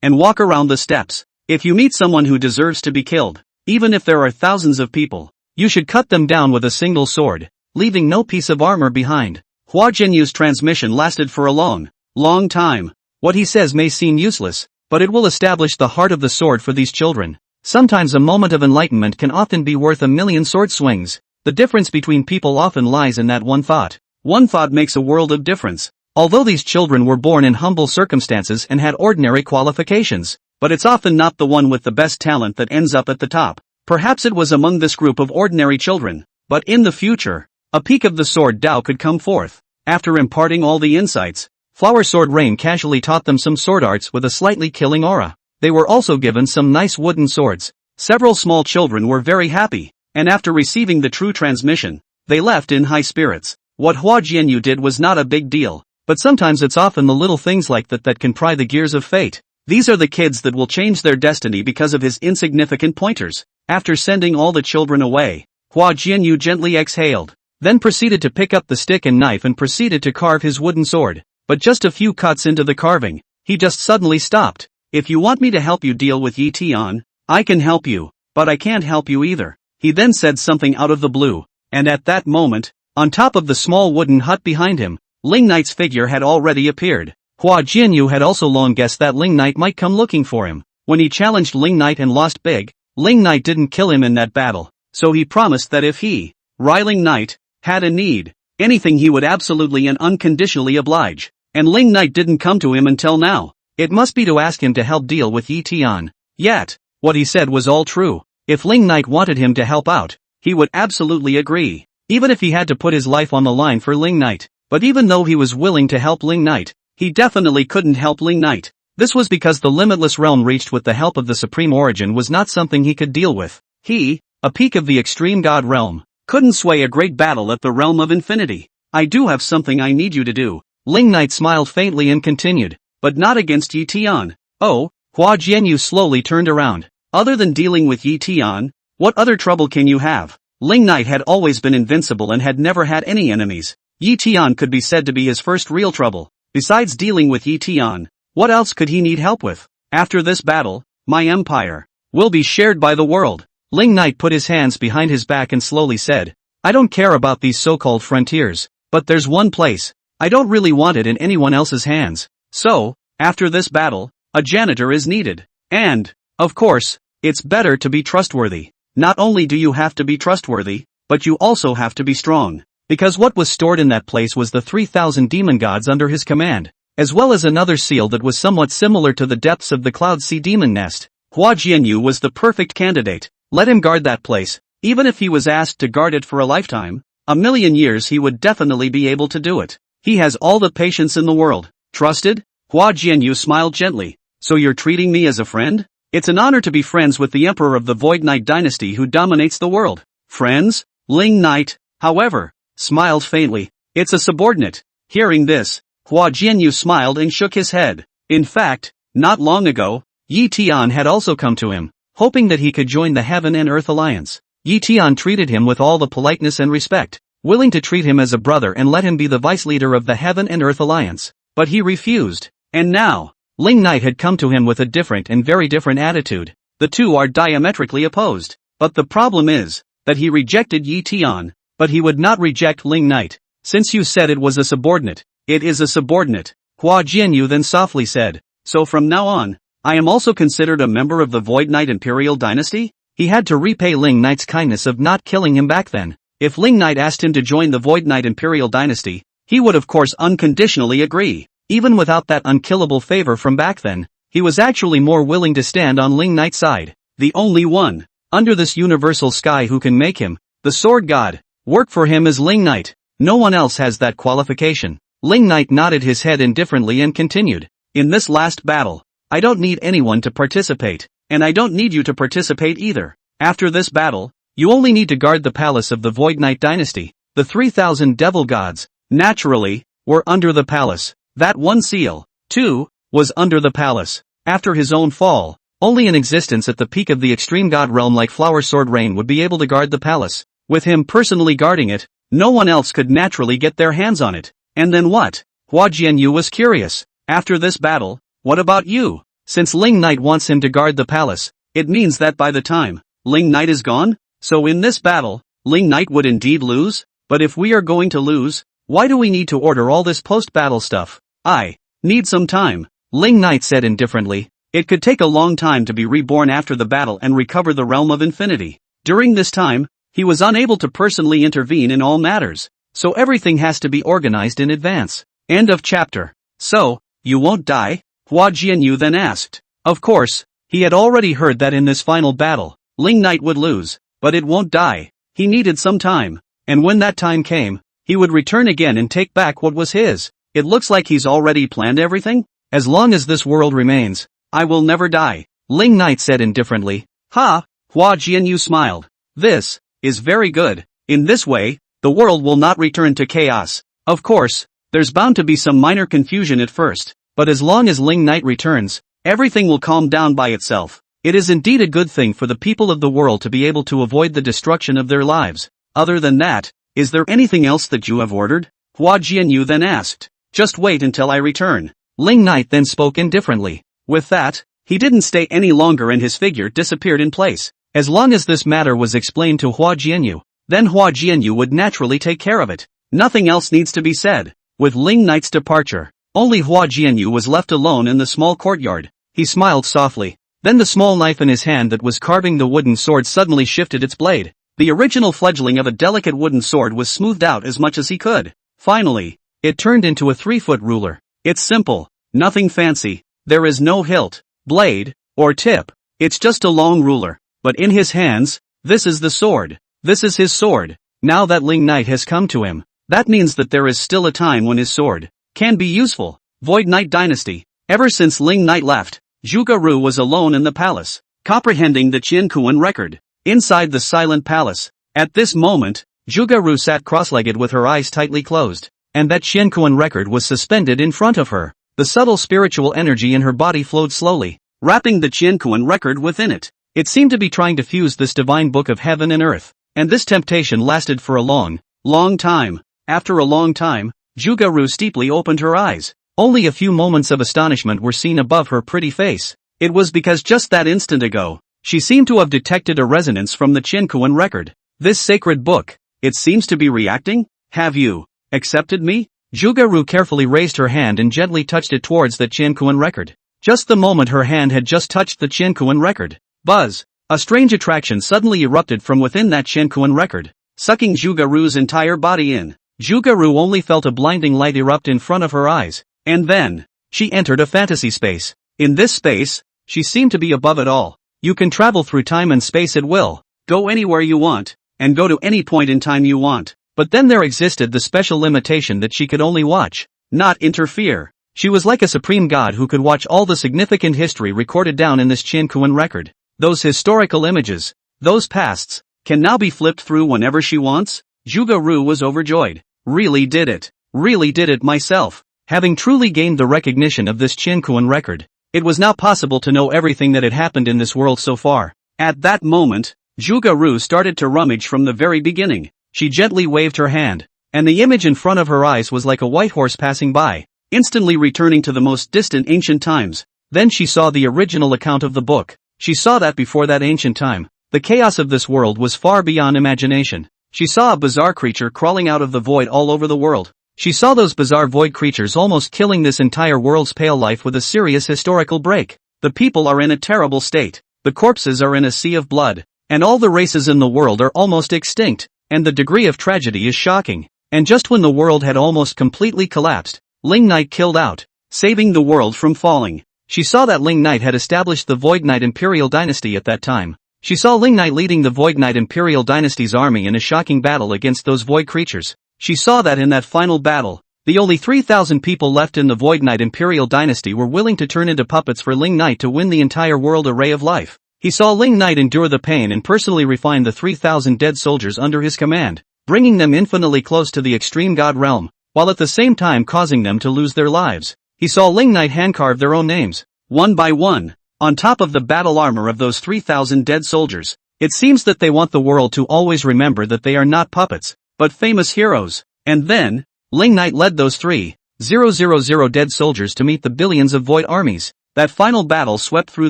Speaker 1: and walk around the steps. If you meet someone who deserves to be killed, even if there are thousands of people, you should cut them down with a single sword, leaving no piece of armor behind. Hua Jianyu's transmission lasted for a long time. What he says may seem useless, but it will establish the heart of the sword for these children. Sometimes a moment of enlightenment can often be worth a million sword swings. The difference between people often lies in that one thought. One thought makes a world of difference. Although these children were born in humble circumstances and had ordinary qualifications, but it's often not the one with the best talent that ends up at the top. Perhaps it was among this group of ordinary children, but in the future, a peak of the sword Tao could come forth. After imparting all the insights, Flower Sword Rain casually taught them some sword arts with a slightly killing aura. They were also given some nice wooden swords. Several small children were very happy, and after receiving the true transmission, they left in high spirits. What Hua Jianyu did was not a big deal, but sometimes it's often the little things like that can pry the gears of fate. These are the kids that will change their destiny because of his insignificant pointers. After sending all the children away, Hua Jianyu gently exhaled, then proceeded to pick up the stick and knife and proceeded to carve his wooden sword. But just a few cuts into the carving, he just suddenly stopped. If you want me to help you deal with Yi Tian, I can help you, but I can't help you either. He then said something out of the blue, and at that moment, on top of the small wooden hut behind him, Ling Knight's figure had already appeared. Hua Jianyu had also long guessed that Ling Knight might come looking for him. When he challenged Ling Knight and lost big, Ling Knight didn't kill him in that battle, so he promised that if he, Ling Knight, had a need, anything he would absolutely and unconditionally oblige. And Ling Knight didn't come to him until now. It must be to ask him to help deal with Yi Tian. Yet, what he said was all true. If Ling Knight wanted him to help out, he would absolutely agree, even if he had to put his life on the line for Ling Knight. But even though he was willing to help Ling Knight, he definitely couldn't help Ling Knight. This was because the limitless realm reached with the help of the Supreme Origin was not something he could deal with. He, a peak of the extreme god realm, couldn't sway a great battle at the realm of infinity. I do have something I need you to do. Ling Knight smiled faintly and continued, but not against Yi Tian. Oh, Hua Jianyu slowly turned around. Other than dealing with Yi Tian, what other trouble can you have? Ling Knight had always been invincible and had never had any enemies. Yi Tian could be said to be his first real trouble. Besides dealing with Yi Tian, what else could he need help with? After this battle, my empire will be shared by the world. Ling Knight put his hands behind his back and slowly said, I don't care about these so-called frontiers, but there's one place. I don't really want it in anyone else's hands. So, after this battle, a janitor is needed. And, of course, it's better to be trustworthy. Not only do you have to be trustworthy, but you also have to be strong. Because what was stored in that place was the 3,000 demon gods under his command, as well as another seal that was somewhat similar to the depths of the Cloud Sea demon nest. Hua Jianyu was the perfect candidate. Let him guard that place. Even if he was asked to guard it for a lifetime, a million years, he would definitely be able to do it. He has all the patience in the world. Trusted? Hua Jianyu smiled gently. So you're treating me as a friend? It's an honor to be friends with the Emperor of the Void Knight dynasty who dominates the world. Friends? Ling Knight, however, smiled faintly. It's a subordinate. Hearing this, Hua Jianyu smiled and shook his head. In fact, not long ago, Yi Tian had also come to him, hoping that he could join the Heaven and Earth Alliance. Yi Tian treated him with all the politeness and respect, willing to treat him as a brother and let him be the vice leader of the Heaven and Earth Alliance. But he refused. And now, Ling Knight had come to him with a different and very different attitude. The two are diametrically opposed. But the problem is, that he rejected Yi Tian, but he would not reject Ling Knight. Since you said it was a subordinate, it is a subordinate. Hua Jianyu then softly said, so from now on, I am also considered a member of the Void Knight Imperial Dynasty? He had to repay Ling Knight's kindness of not killing him back then. If Ling Knight asked him to join the Void Knight Imperial Dynasty, he would of course unconditionally agree. Even without that unkillable favor from back then, he was actually more willing to stand on Ling Knight's side. The only one, under this universal sky who can make him, the sword god, work for him is Ling Knight. No one else has that qualification. Ling Knight nodded his head indifferently and continued. In this last battle, I don't need anyone to participate, and I don't need you to participate either. After this battle, you only need to guard the palace of the Void Knight dynasty. The 3,000 devil gods, naturally, were under the palace. That one seal, too, was under the palace. After his own fall, only an existence at the peak of the extreme god realm like Flower Sword Rain would be able to guard the palace. With him personally guarding it, no one else could naturally get their hands on it. And then what? Hua Jianyu was curious. After this battle, what about you? Since Ling Knight wants him to guard the palace, it means that by the time Ling Knight is gone? So in this battle, Ling Knight would indeed lose? But if we are going to lose, why do we need to order all this post-battle stuff? I need some time, Ling Knight said indifferently. It could take a long time to be reborn after the battle and recover the realm of infinity. During this time, he was unable to personally intervene in all matters, so everything has to be organized in advance. End of chapter. So, you won't die? Hua Jianyu then asked. Of course, he had already heard that in this final battle, Ling Knight would lose, but it won't die. He needed some time, and when that time came, he would return again and take back what was his. It looks like he's already planned everything? As long as this world remains, I will never die, Ling Knight said indifferently. Ha! Hua Jianyu smiled. This is very good. In this way, the world will not return to chaos. Of course, there's bound to be some minor confusion at first, but as long as Ling Knight returns, everything will calm down by itself. It is indeed a good thing for the people of the world to be able to avoid the destruction of their lives. Other than that, is there anything else that you have ordered? Hua Jianyu then asked. Just wait until I return. Ling Knight then spoke indifferently. With that, he didn't stay any longer and his figure disappeared in place. As long as this matter was explained to Hua Jianyu, then Hua Jianyu would naturally take care of it. Nothing else needs to be said. With Ling Knight's departure, only Hua Jianyu was left alone in the small courtyard. He smiled softly. Then the small knife in his hand that was carving the wooden sword suddenly shifted its blade. The original fledgling of a delicate wooden sword was smoothed out as much as he could. Finally, it turned into a 3-foot ruler. It's simple, nothing fancy. There is no hilt, blade, or tip. It's just a long ruler. But in his hands, this is the sword. This is his sword. Now that Ling Knight has come to him, that means that there is still a time when his sword can be useful. Void Knight Dynasty. Ever since Ling Knight left, Zhuge Ru was alone in the palace, comprehending the Qiankuan record. Inside the silent palace, at this moment, Zhuge Ru sat cross-legged with her eyes tightly closed, and that Qiankuan record was suspended in front of her. The subtle spiritual energy in her body flowed slowly, wrapping the Qiankuan record within it. It seemed to be trying to fuse this divine book of heaven and earth, and this temptation lasted for a long time. After a long time, Zhuge Ru steeply opened her eyes. Only a few moments of astonishment were seen above her pretty face. It was because just that instant ago, she seemed to have detected a resonance from the Qiankuan record. This sacred book, it seems to be reacting? Have you accepted me? Zhuge Ru carefully raised her hand and gently touched it towards the Qiankuan record. Just the moment her hand had just touched the Qiankuan record, buzz! A strange attraction suddenly erupted from within that Qiankuan record, sucking Zhuge Ru's entire body in. Zhuge Ru only felt a blinding light erupt in front of her eyes, and then, she entered a fantasy space. In this space, she seemed to be above it all. You can travel through time and space at will, go anywhere you want, and go to any point in time you want. But then there existed the special limitation that she could only watch, not interfere. She was like a supreme god who could watch all the significant history recorded down in this Qiankuan record. Those historical images, those pasts, can now be flipped through whenever she wants? Zhuge Ru was overjoyed. Really did it myself. Having truly gained the recognition of this Qiankuan record, it was now possible to know everything that had happened in this world so far. At that moment, Zhuge Ru started to rummage from the very beginning. She gently waved her hand, and the image in front of her eyes was like a white horse passing by, instantly returning to the most distant ancient times. Then she saw the original account of the book. She saw that before that ancient time, the chaos of this world was far beyond imagination. She saw a bizarre creature crawling out of the void all over the world. She saw those bizarre void creatures almost killing this entire world's pale life with a serious historical break. The people are in a terrible state. The corpses are in a sea of blood, and all the races in the world are almost extinct. And the degree of tragedy is shocking. And just when the world had almost completely collapsed, Ling Knight killed out. saving the world from falling. She saw that Ling Knight had established the Void Knight Imperial Dynasty at that time. She saw Ling Knight leading the Void Knight Imperial Dynasty's army in a shocking battle against those void creatures. She saw that in that final battle, the only 3,000 people left in the Void Knight Imperial Dynasty were willing to turn into puppets for Ling Knight to win the entire world array of life. He saw Ling Knight endure the pain and personally refine the 3,000 dead soldiers under his command, bringing them infinitely close to the extreme god realm, while at the same time causing them to lose their lives. He saw Ling Knight handcarve their own names, one by one, on top of the battle armor of those 3,000 dead soldiers. It seems that they want the world to always remember that they are not puppets, but famous heroes. And then, Ling Knight led those 3,000 dead soldiers to meet the billions of void armies. That final battle swept through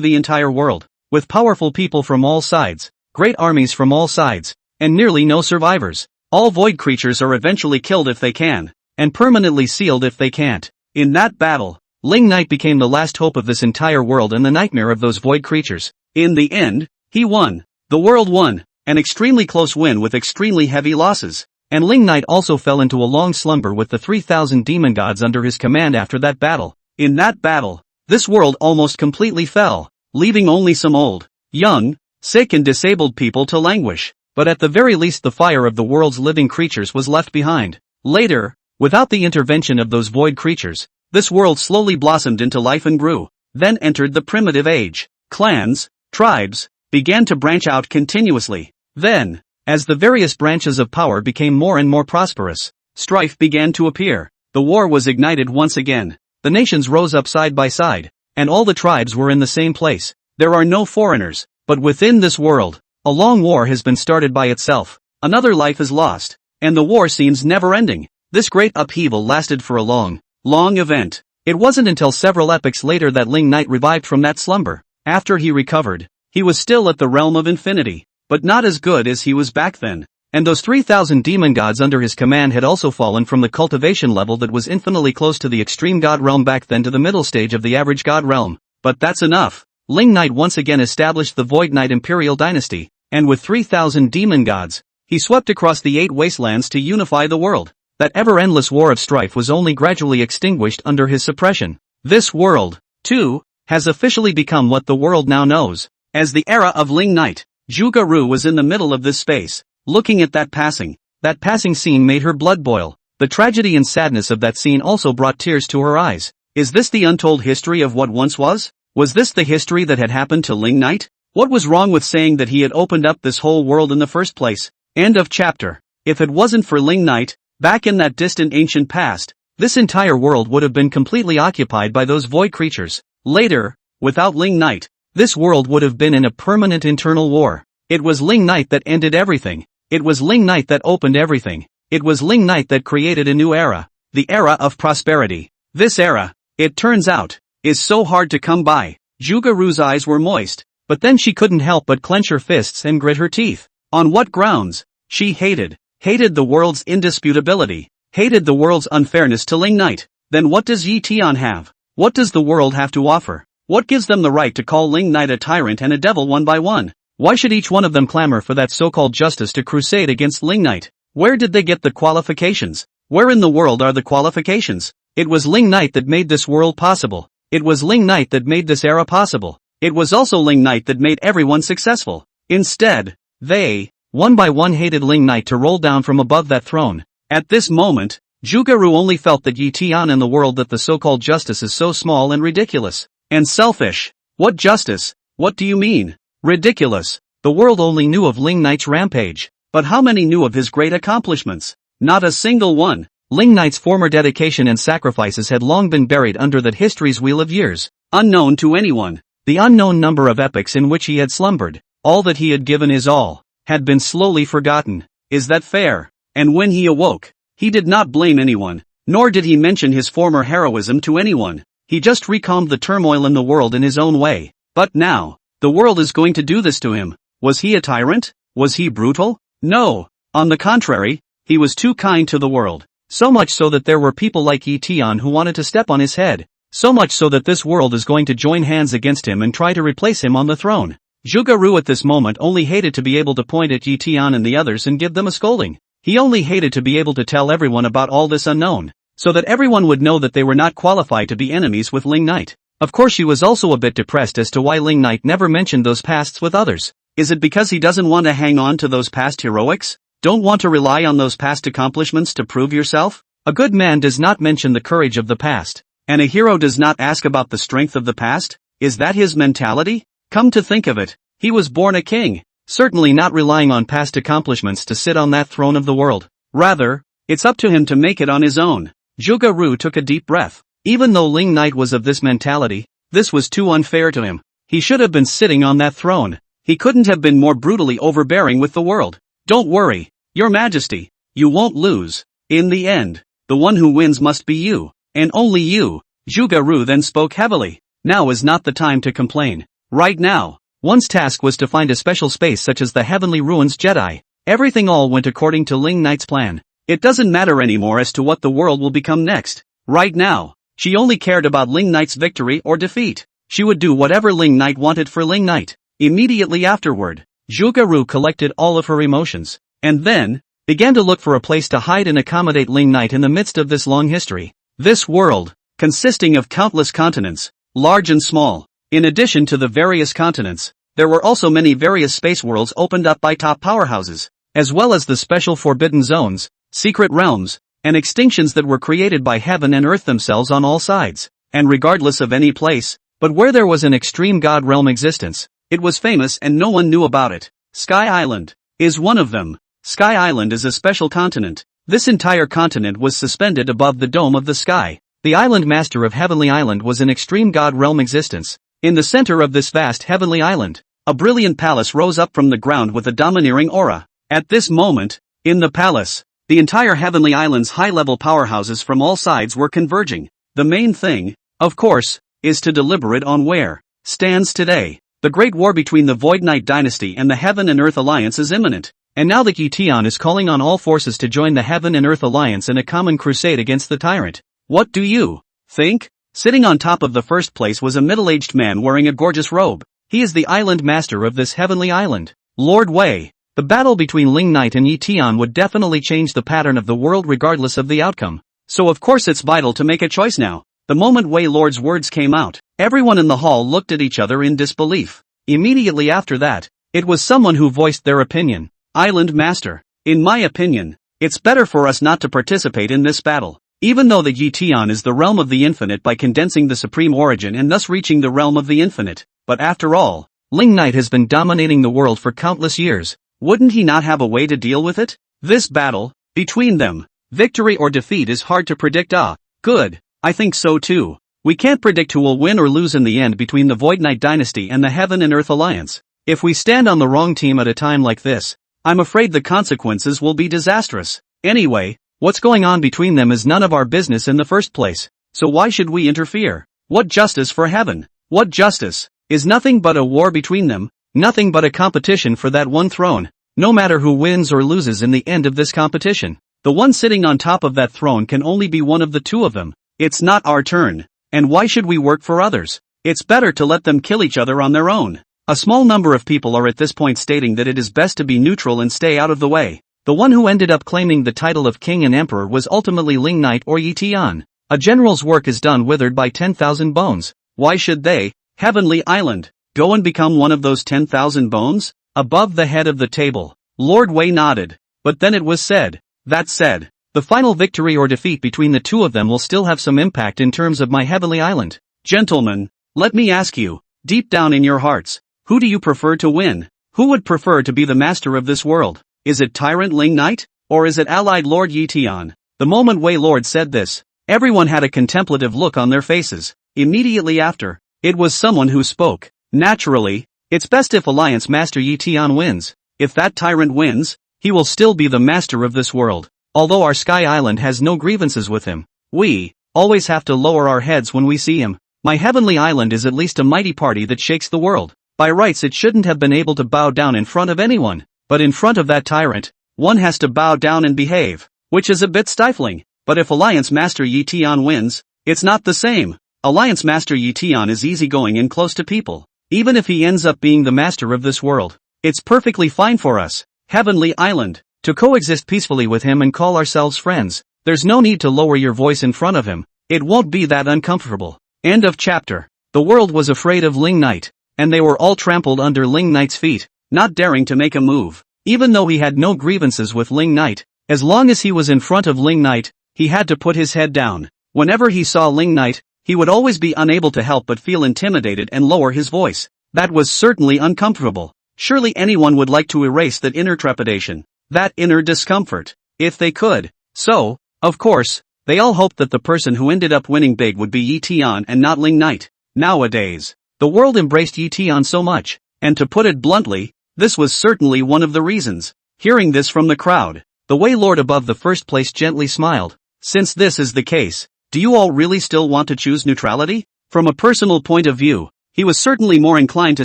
Speaker 1: the entire world, with powerful people from all sides, great armies from all sides, and nearly no survivors. All void creatures are eventually killed if they can, and permanently sealed if they can't. In that battle, Ling Knight became the last hope of this entire world and the nightmare of those void creatures. In the end, he won. The world won, an extremely close win with extremely heavy losses. And Ling Knight also fell into a long slumber with the 3,000 demon gods under his command after that battle. In that battle, this world almost completely fell, leaving only some old, young, sick and disabled people to languish. But at the very least the fire of the world's living creatures was left behind. Later, without the intervention of those void creatures, this world slowly blossomed into life and grew. Then entered the primitive age. Clans, tribes, began to branch out continuously. Then, as the various branches of power became more and more prosperous, strife began to appear. The war was ignited once again. The nations rose up side by side, and all the tribes were in the same place. There are no foreigners, but within this world, a long war has been started by itself. Another life is lost, and the war seems never ending. This great upheaval lasted for a long event. It wasn't until several epochs later that Ling Knight revived from that slumber. After he recovered, he was still at the realm of infinity, but not as good as he was back then. And those 3,000 demon gods under his command had also fallen from the cultivation level that was infinitely close to the extreme god realm back then to the middle stage of the average god realm. But that's enough. Ling Knight once again established the Void Knight Imperial Dynasty, and with 3,000 demon gods, he swept across the 8 wastelands to unify the world. That ever-endless war of strife was only gradually extinguished under his suppression. This world, too, has officially become what the world now knows as the era of Ling Knight. Zhuge-Ru was in the middle of this space, looking at that passing scene made her blood boil. The tragedy and sadness of that scene also brought tears to her eyes. Is this the untold history of what once was? Was this the history that had happened to Ling Knight? What was wrong with saying that he had opened up this whole world in the first place? End of chapter. If it wasn't for Ling Knight, back in that distant ancient past, this entire world would have been completely occupied by those void creatures. Later, without Ling Knight, this world would have been in a permanent internal war. It was Ling Knight that ended everything. It was Ling Knight that opened everything. It was Ling Knight that created a new era. The era of prosperity. This era, it turns out, is so hard to come by. Zhuge-Ru's eyes were moist, but then she couldn't help but clench her fists and grit her teeth. On what grounds? She hated the world's indisputability, hated the world's unfairness to Ling Knight. Then what does Yi Tian have? What does the world have to offer? What gives them the right to call Ling Knight a tyrant and a devil one by one? Why should each one of them clamor for that so-called justice to crusade against Ling Knight? Where did they get the qualifications? Where in the world are the qualifications? It was Ling Knight that made this world possible. It was Ling Knight that made this era possible. It was also Ling Knight that made everyone successful. Instead, they, one by one, hated Ling Knight to roll down from above that throne. At this moment, Zhuge-Ru only felt that Yi Tian in the world that the so-called justice is so small and ridiculous. And selfish. What justice? What do you mean? Ridiculous. The world only knew of Ling Knight's rampage. But how many knew of his great accomplishments? Not a single one. Ling Knight's former dedication and sacrifices had long been buried under that history's wheel of years, unknown to anyone. The unknown number of epochs in which he had slumbered, all that he had given his all, had been slowly forgotten. Is that fair? And when he awoke, he did not blame anyone, nor did he mention his former heroism to anyone. He just recalmed the turmoil in the world in his own way. But now, the world is going to do this to him. Was he a tyrant? Was he brutal? No. On the contrary, he was too kind to the world. So much so that there were people like Yi Tian who wanted to step on his head. So much so that this world is going to join hands against him and try to replace him on the throne. Zhuge-Ru at this moment only hated to be able to point at Yi Tian and the others and give them a scolding. He only hated to be able to tell everyone about all this unknown. so that everyone would know that they were not qualified to be enemies with Ling Knight. Of course she was also a bit depressed as to why Ling Knight never mentioned those pasts with others. Is it because he doesn't want to hang on to those past heroics? Don't want to rely on those past accomplishments to prove yourself? A good man does not mention the courage of the past, and a hero does not ask about the strength of the past? Is that his mentality? Come to think of it, he was born a king, certainly not relying on past accomplishments to sit on that throne of the world. Rather, it's up to him to make it on his own. Zhuge Ru took a deep breath. Even though Ling Knight was of this mentality, this was too unfair to him. He should have been sitting on that throne. He couldn't have been more brutally overbearing with the world. Don't worry, Your Majesty, you won't lose. In the end, the one who wins must be you, and only you. Zhuge Ru then spoke heavily. Now is not the time to complain. Right now, one's task was to find a special space such as the Heavenly Ruins Jedi. Everything all went according to Ling Knight's plan. It doesn't matter anymore as to what the world will become next. Right now, she only cared about Ling Knight's victory or defeat. She would do whatever Ling Knight wanted for Ling Knight. Immediately afterward, Zhuge Ru collected all of her emotions, and then began to look for a place to hide and accommodate Ling Knight in the midst of this long history. This world, consisting of countless continents, large and small. In addition to the various continents, there were also many various space worlds opened up by top powerhouses, as well as the special forbidden zones, secret realms, and extinctions that were created by heaven and earth themselves on all sides. And regardless of any place, but where there was an extreme god realm existence, it was famous and no one knew about it. Sky Island is one of them. Sky Island is a special continent. This entire continent was suspended above the dome of the sky. The island master of Heavenly Island was an extreme god realm existence. In the center of this vast heavenly island, a brilliant palace rose up from the ground with a domineering aura. At this moment, in the palace, the entire heavenly island's high-level powerhouses from all sides were converging. The main thing, of course, is to deliberate on where stands today. The great war between the Void Knight dynasty and the Heaven and Earth Alliance is imminent. And now that Yi Tian is calling on all forces to join the Heaven and Earth Alliance in a common crusade against the tyrant. What do you think? Sitting on top of the first place was a middle-aged man wearing a gorgeous robe. He is the island master of this heavenly island, Lord Wei. The battle between Ling Knight and Yi Tian would definitely change the pattern of the world regardless of the outcome. So of course it's vital to make a choice now. The moment Wei Lord's words came out, everyone in the hall looked at each other in disbelief. Immediately after that, it was someone who voiced their opinion. Island Master, in my opinion, it's better for us not to participate in this battle. Even though the Yi Tian is the realm of the infinite by condensing the supreme origin and thus reaching the realm of the infinite, but after all, Ling Knight has been dominating the world for countless years. Wouldn't he not have a way to deal with it? This battle, between them, victory or defeat is hard to predict. Good, I think so too. We can't predict who will win or lose in the end between the Void Knight dynasty and the Heaven and Earth Alliance. If we stand on the wrong team at a time like this, I'm afraid the consequences will be disastrous. Anyway, what's going on between them is none of our business in the first place, so why should we interfere? What justice for heaven? What justice? Is nothing but a war between them, nothing but a competition for that one throne, no matter who wins or loses in the end of this competition. The one sitting on top of that throne can only be one of the two of them. It's not our turn, and why should we work for others? It's better to let them kill each other on their own. A small number of people are at this point stating that it is best to be neutral and stay out of the way. The one who ended up claiming the title of king and emperor was ultimately Ling Knight or Yi Tian. A general's work is done withered by 10,000 bones. Why should they, Heavenly Island, go and become one of those 10,000 bones? Above the head of the table, Lord Wei nodded. But then it was said, that said, the final victory or defeat between the two of them will still have some impact in terms of my Heavenly Island. Gentlemen, let me ask you, deep down in your hearts, who do you prefer to win? Who would prefer to be the master of this world? Is it Tyrant Ling Knight? Or is it allied Lord Yi Tian? The moment Wei Lord said this, everyone had a contemplative look on their faces. Immediately after, it was someone who spoke. Naturally, it's best if Alliance Master Yi Tian wins. If that tyrant wins, he will still be the master of this world. Although our Sky Island has no grievances with him, we always have to lower our heads when we see him. My Heavenly Island is at least a mighty party that shakes the world. By rights it shouldn't have been able to bow down in front of anyone, but in front of that tyrant, one has to bow down and behave, which is a bit stifling. But if Alliance Master Yi Tian wins, it's not the same. Alliance Master Yi Tian is easygoing and close to people. Even if he ends up being the master of this world, it's perfectly fine for us, Heavenly Island, to coexist peacefully with him and call ourselves friends. There's no need to lower your voice in front of him, it won't be that uncomfortable. End of chapter. The world was afraid of Ling Knight, and they were all trampled under Ling Knight's feet, not daring to make a move. Even though he had no grievances with Ling Knight, as long as he was in front of Ling Knight, he had to put his head down. Whenever he saw Ling Knight, he would always be unable to help but feel intimidated and lower his voice. That was certainly uncomfortable. Surely anyone would like to erase that inner trepidation, that inner discomfort, if they could. So, of course, they all hoped that the person who ended up winning big would be Yi Tian and not Ling Knight. Nowadays, the world embraced Yi Tian so much, and to put it bluntly, this was certainly one of the reasons. Hearing this from the crowd, the Wei Lord above the first place gently smiled. Since this is the case, do you all really still want to choose neutrality? From a personal point of view, he was certainly more inclined to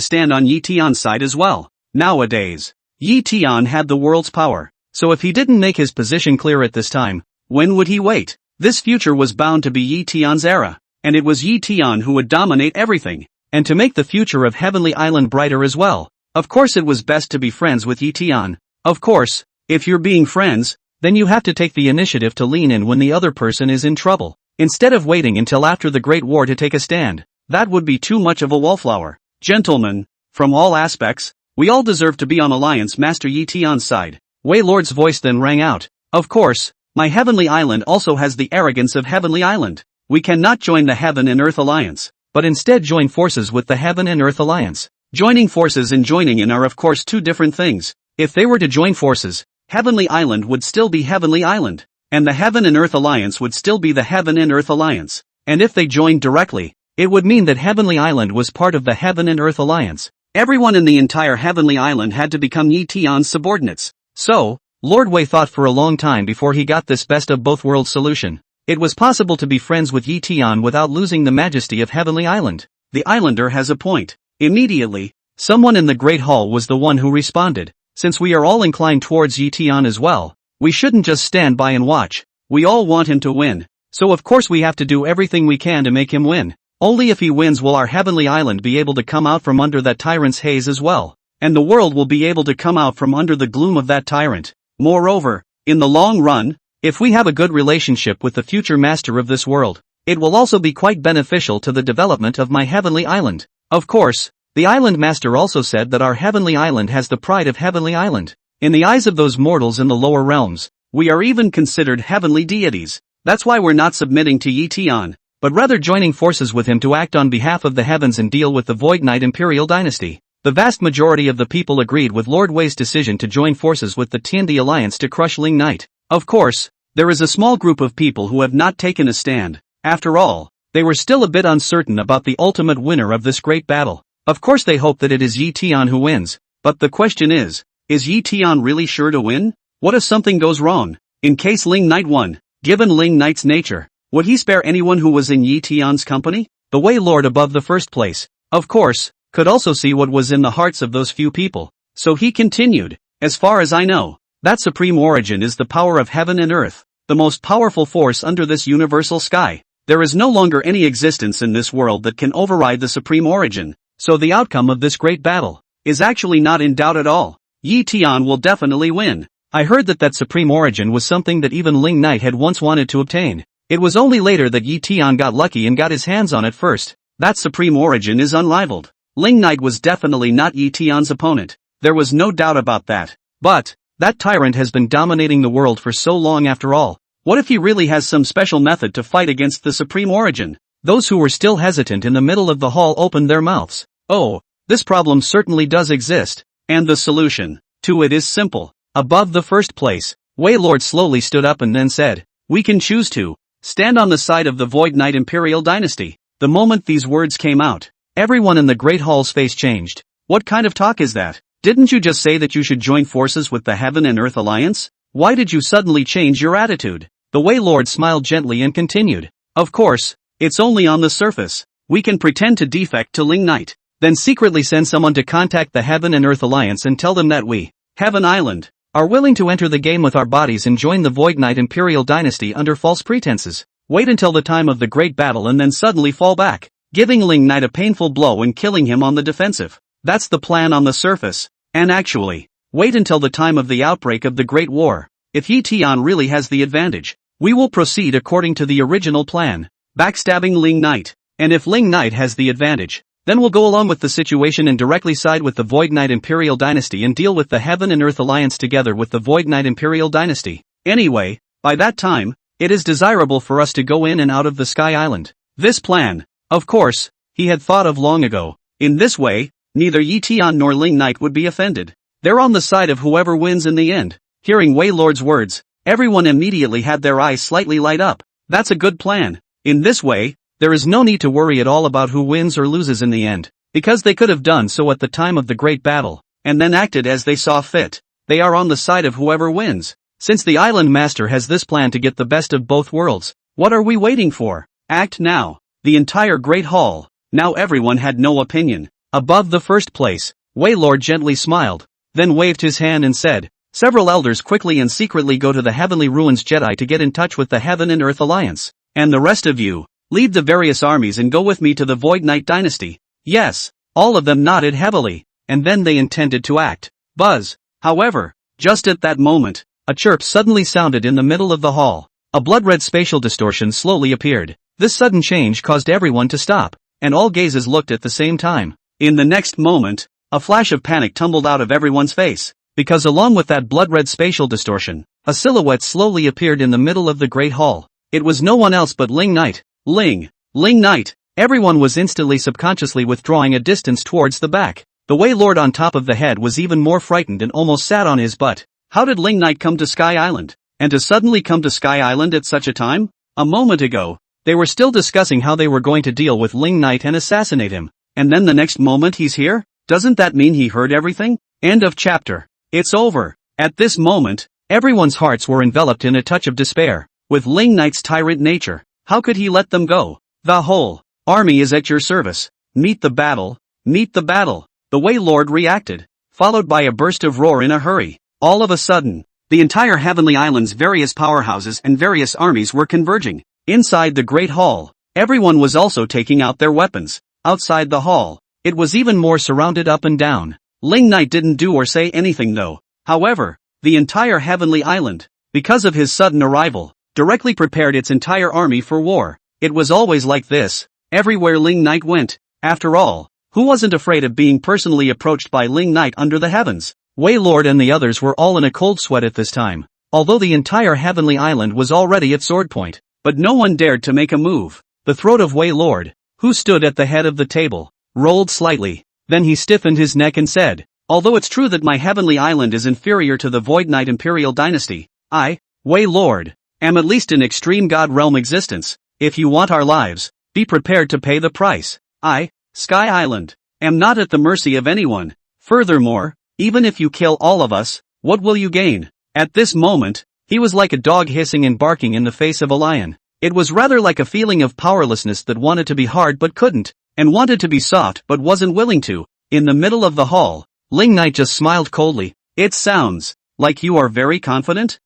Speaker 1: stand on Yi Tian's side as well. Nowadays, Yi Tian had the world's power, so if he didn't make his position clear at this time, when would he wait? This future was bound to be Yi Tian's era, and it was Yi Tian who would dominate everything, and to make the future of Heavenly Island brighter as well. Of course it was best to be friends with Yi Tian. Of course, if you're being friends, then you have to take the initiative to lean in when the other person is in trouble, instead of waiting until after the Great War to take a stand. That would be too much of a wallflower. Gentlemen, from all aspects, we all deserve to be on Alliance Master Yi Tian's side. Wei Lord's voice then rang out. Of course, my Heavenly Island also has the arrogance of Heavenly Island. We cannot join the Heaven and Earth Alliance, but instead join forces with the Heaven and Earth Alliance. Joining forces and joining in are of course two different things. If they were to join forces, Heavenly Island would still be Heavenly Island, and the Heaven and Earth Alliance would still be the Heaven and Earth Alliance. And if they joined directly, it would mean that Heavenly Island was part of the Heaven and Earth Alliance. Everyone in the entire Heavenly Island had to become Yi Tian's subordinates. So, Lord Wei thought for a long time before he got this best of both worlds solution. It was possible to be friends with Yi Tian without losing the majesty of Heavenly Island. The Islander has a point. Immediately, someone in the Great Hall was the one who responded. Since we are all inclined towards Yi Tian as well, we shouldn't just stand by and watch. We all want him to win. So of course we have to do everything we can to make him win. Only if he wins will our Heavenly Island be able to come out from under that tyrant's haze as well. And the world will be able to come out from under the gloom of that tyrant. Moreover, in the long run, if we have a good relationship with the future master of this world, it will also be quite beneficial to the development of my Heavenly Island. Of course, the Island Master also said that our Heavenly Island has the pride of Heavenly Island. In the eyes of those mortals in the lower realms, we are even considered heavenly deities. That's why we're not submitting to Yi Tian, but rather joining forces with him to act on behalf of the heavens and deal with the Void Knight Imperial Dynasty. The vast majority of the people agreed with Lord Wei's decision to join forces with the Tiandi Alliance to crush Ling Knight. Of course, there is a small group of people who have not taken a stand. After all, they were still a bit uncertain about the ultimate winner of this great battle. Of course they hope that it is Yi Tian who wins, but the question is Yi Tian really sure to win? What if something goes wrong? In case Ling Knight won, given Ling Knight's nature, would he spare anyone who was in Yi Tian's company? The Wei Lord above the first place, of course, could also see what was in the hearts of those few people. So he continued, as far as I know, that supreme origin is the power of heaven and earth, the most powerful force under this universal sky. There is no longer any existence in this world that can override the supreme origin, so the outcome of this great battle is actually not in doubt at all. Yi Tian will definitely win. I heard that supreme origin was something that even Ling Knight had once wanted to obtain. It was only later that Yi Tian got lucky and got his hands on it first. That supreme origin is unrivaled. Ling Knight was definitely not Yi Tian's opponent. There was no doubt about that. But that tyrant has been dominating the world for so long after all. What if he really has some special method to fight against the supreme origin? Those who were still hesitant in the middle of the hall opened their mouths. Oh, this problem certainly does exist. And the solution to it is simple. Above the first place, Wei Lord slowly stood up and then said, we can choose to stand on the side of the Void Knight Imperial Dynasty. The moment these words came out, everyone in the Great Hall's face changed. What kind of talk is that? Didn't you just say that you should join forces with the Heaven and Earth Alliance? Why did you suddenly change your attitude? The Wei Lord smiled gently and continued. Of course, it's only on the surface. We can pretend to defect to Ling Knight, then secretly send someone to contact the Heaven and Earth Alliance and tell them that we, Heaven Island, are willing to enter the game with our bodies and join the Void Knight Imperial Dynasty under false pretenses. Wait until the time of the great battle and then suddenly fall back, giving Ling Knight a painful blow and killing him on the defensive. That's the plan on the surface. And actually, wait until the time of the outbreak of the Great War. If Yi Tian really has the advantage, We will proceed according to the original plan, backstabbing Ling Knight. And if Ling Knight has the advantage, then we'll go along with the situation and directly side with the Void Knight Imperial Dynasty and deal with the Heaven and Earth Alliance together with the Void Knight Imperial Dynasty. Anyway, by that time, it is desirable for us to go in and out of the Sky Island. This plan, of course, he had thought of long ago. In this way, neither Yi Tian nor Ling Knight would be offended. They're on the side of whoever wins in the end. Hearing Wei Lord's words, everyone immediately had their eyes slightly light up. That's a good plan. In this way, there is no need to worry at all about who wins or loses in the end, because they could have done so at the time of the great battle, and then acted as they saw fit. They are on the side of whoever wins. Since the Island Master has this plan to get the best of both worlds, what are we waiting for? Act now. The entire Great Hall. Now everyone had no opinion. Above the first place, Wei Lord gently smiled, then waved his hand and said, "Several elders quickly and secretly go to the Heavenly Ruins Jedi to get in touch with the Heaven and Earth Alliance. And the rest of you, leave the various armies and go with me to the Void Knight Dynasty." Yes, all of them nodded heavily, and then they intended to act. Buzz. However, just at that moment, a chirp suddenly sounded in the middle of the hall. A blood-red spatial distortion slowly appeared. This sudden change caused everyone to stop, and all gazes looked at the same time. In the next moment, a flash of panic tumbled out of everyone's face, because along with that blood-red spatial distortion, a silhouette slowly appeared in the middle of the Great Hall. It was no one else but Ling Knight. Ling Knight. Everyone was instantly subconsciously withdrawing a distance towards the back. The Wei Lord on top of the head was even more frightened and almost sat on his butt. How did Ling Knight come to Sky Island? And to suddenly come to Sky Island at such a time? A moment ago, they were still discussing how they were going to deal with Ling Knight and assassinate him. And then the next moment he's here? Doesn't that mean he heard everything? End of chapter. It's over. At this moment, everyone's hearts were enveloped in a touch of despair. With Ling Knight's tyrant nature, how could he let them go? The whole army is at your service. Meet the battle. Meet the battle. The Wei Lord reacted, followed by a burst of roar in a hurry. All of a sudden, the entire Heavenly Island's various powerhouses and various armies were converging. Inside the Great Hall, everyone was also taking out their weapons. Outside the hall, it was even more surrounded up and down. Ling Knight didn't do or say anything though. However, the entire Heavenly Island, because of his sudden arrival, directly prepared its entire army for war. It was always like this, everywhere Ling Knight went. After all, who wasn't afraid of being personally approached by Ling Knight under the heavens? Wei Lord and the others were all in a cold sweat at this time, although the entire Heavenly Island was already at sword point. But no one dared to make a move. The throat of Wei Lord, who stood at the head of the table, rolled slightly. Then he stiffened his neck and said, "Although it's true that my Heavenly Island is inferior to the Void Knight Imperial Dynasty, I, Wei Lord, am at least in extreme God realm existence. If you want our lives, be prepared to pay the price. I, Sky Island, am not at the mercy of anyone. Furthermore, even if you kill all of us, what will you gain?" At this moment, he was like a dog hissing and barking in the face of a lion. It was rather like a feeling of powerlessness that wanted to be hard but couldn't, and wanted to be soft but wasn't willing to. In the middle of the hall, Ling Knight just smiled coldly. "It sounds like you are very confident?"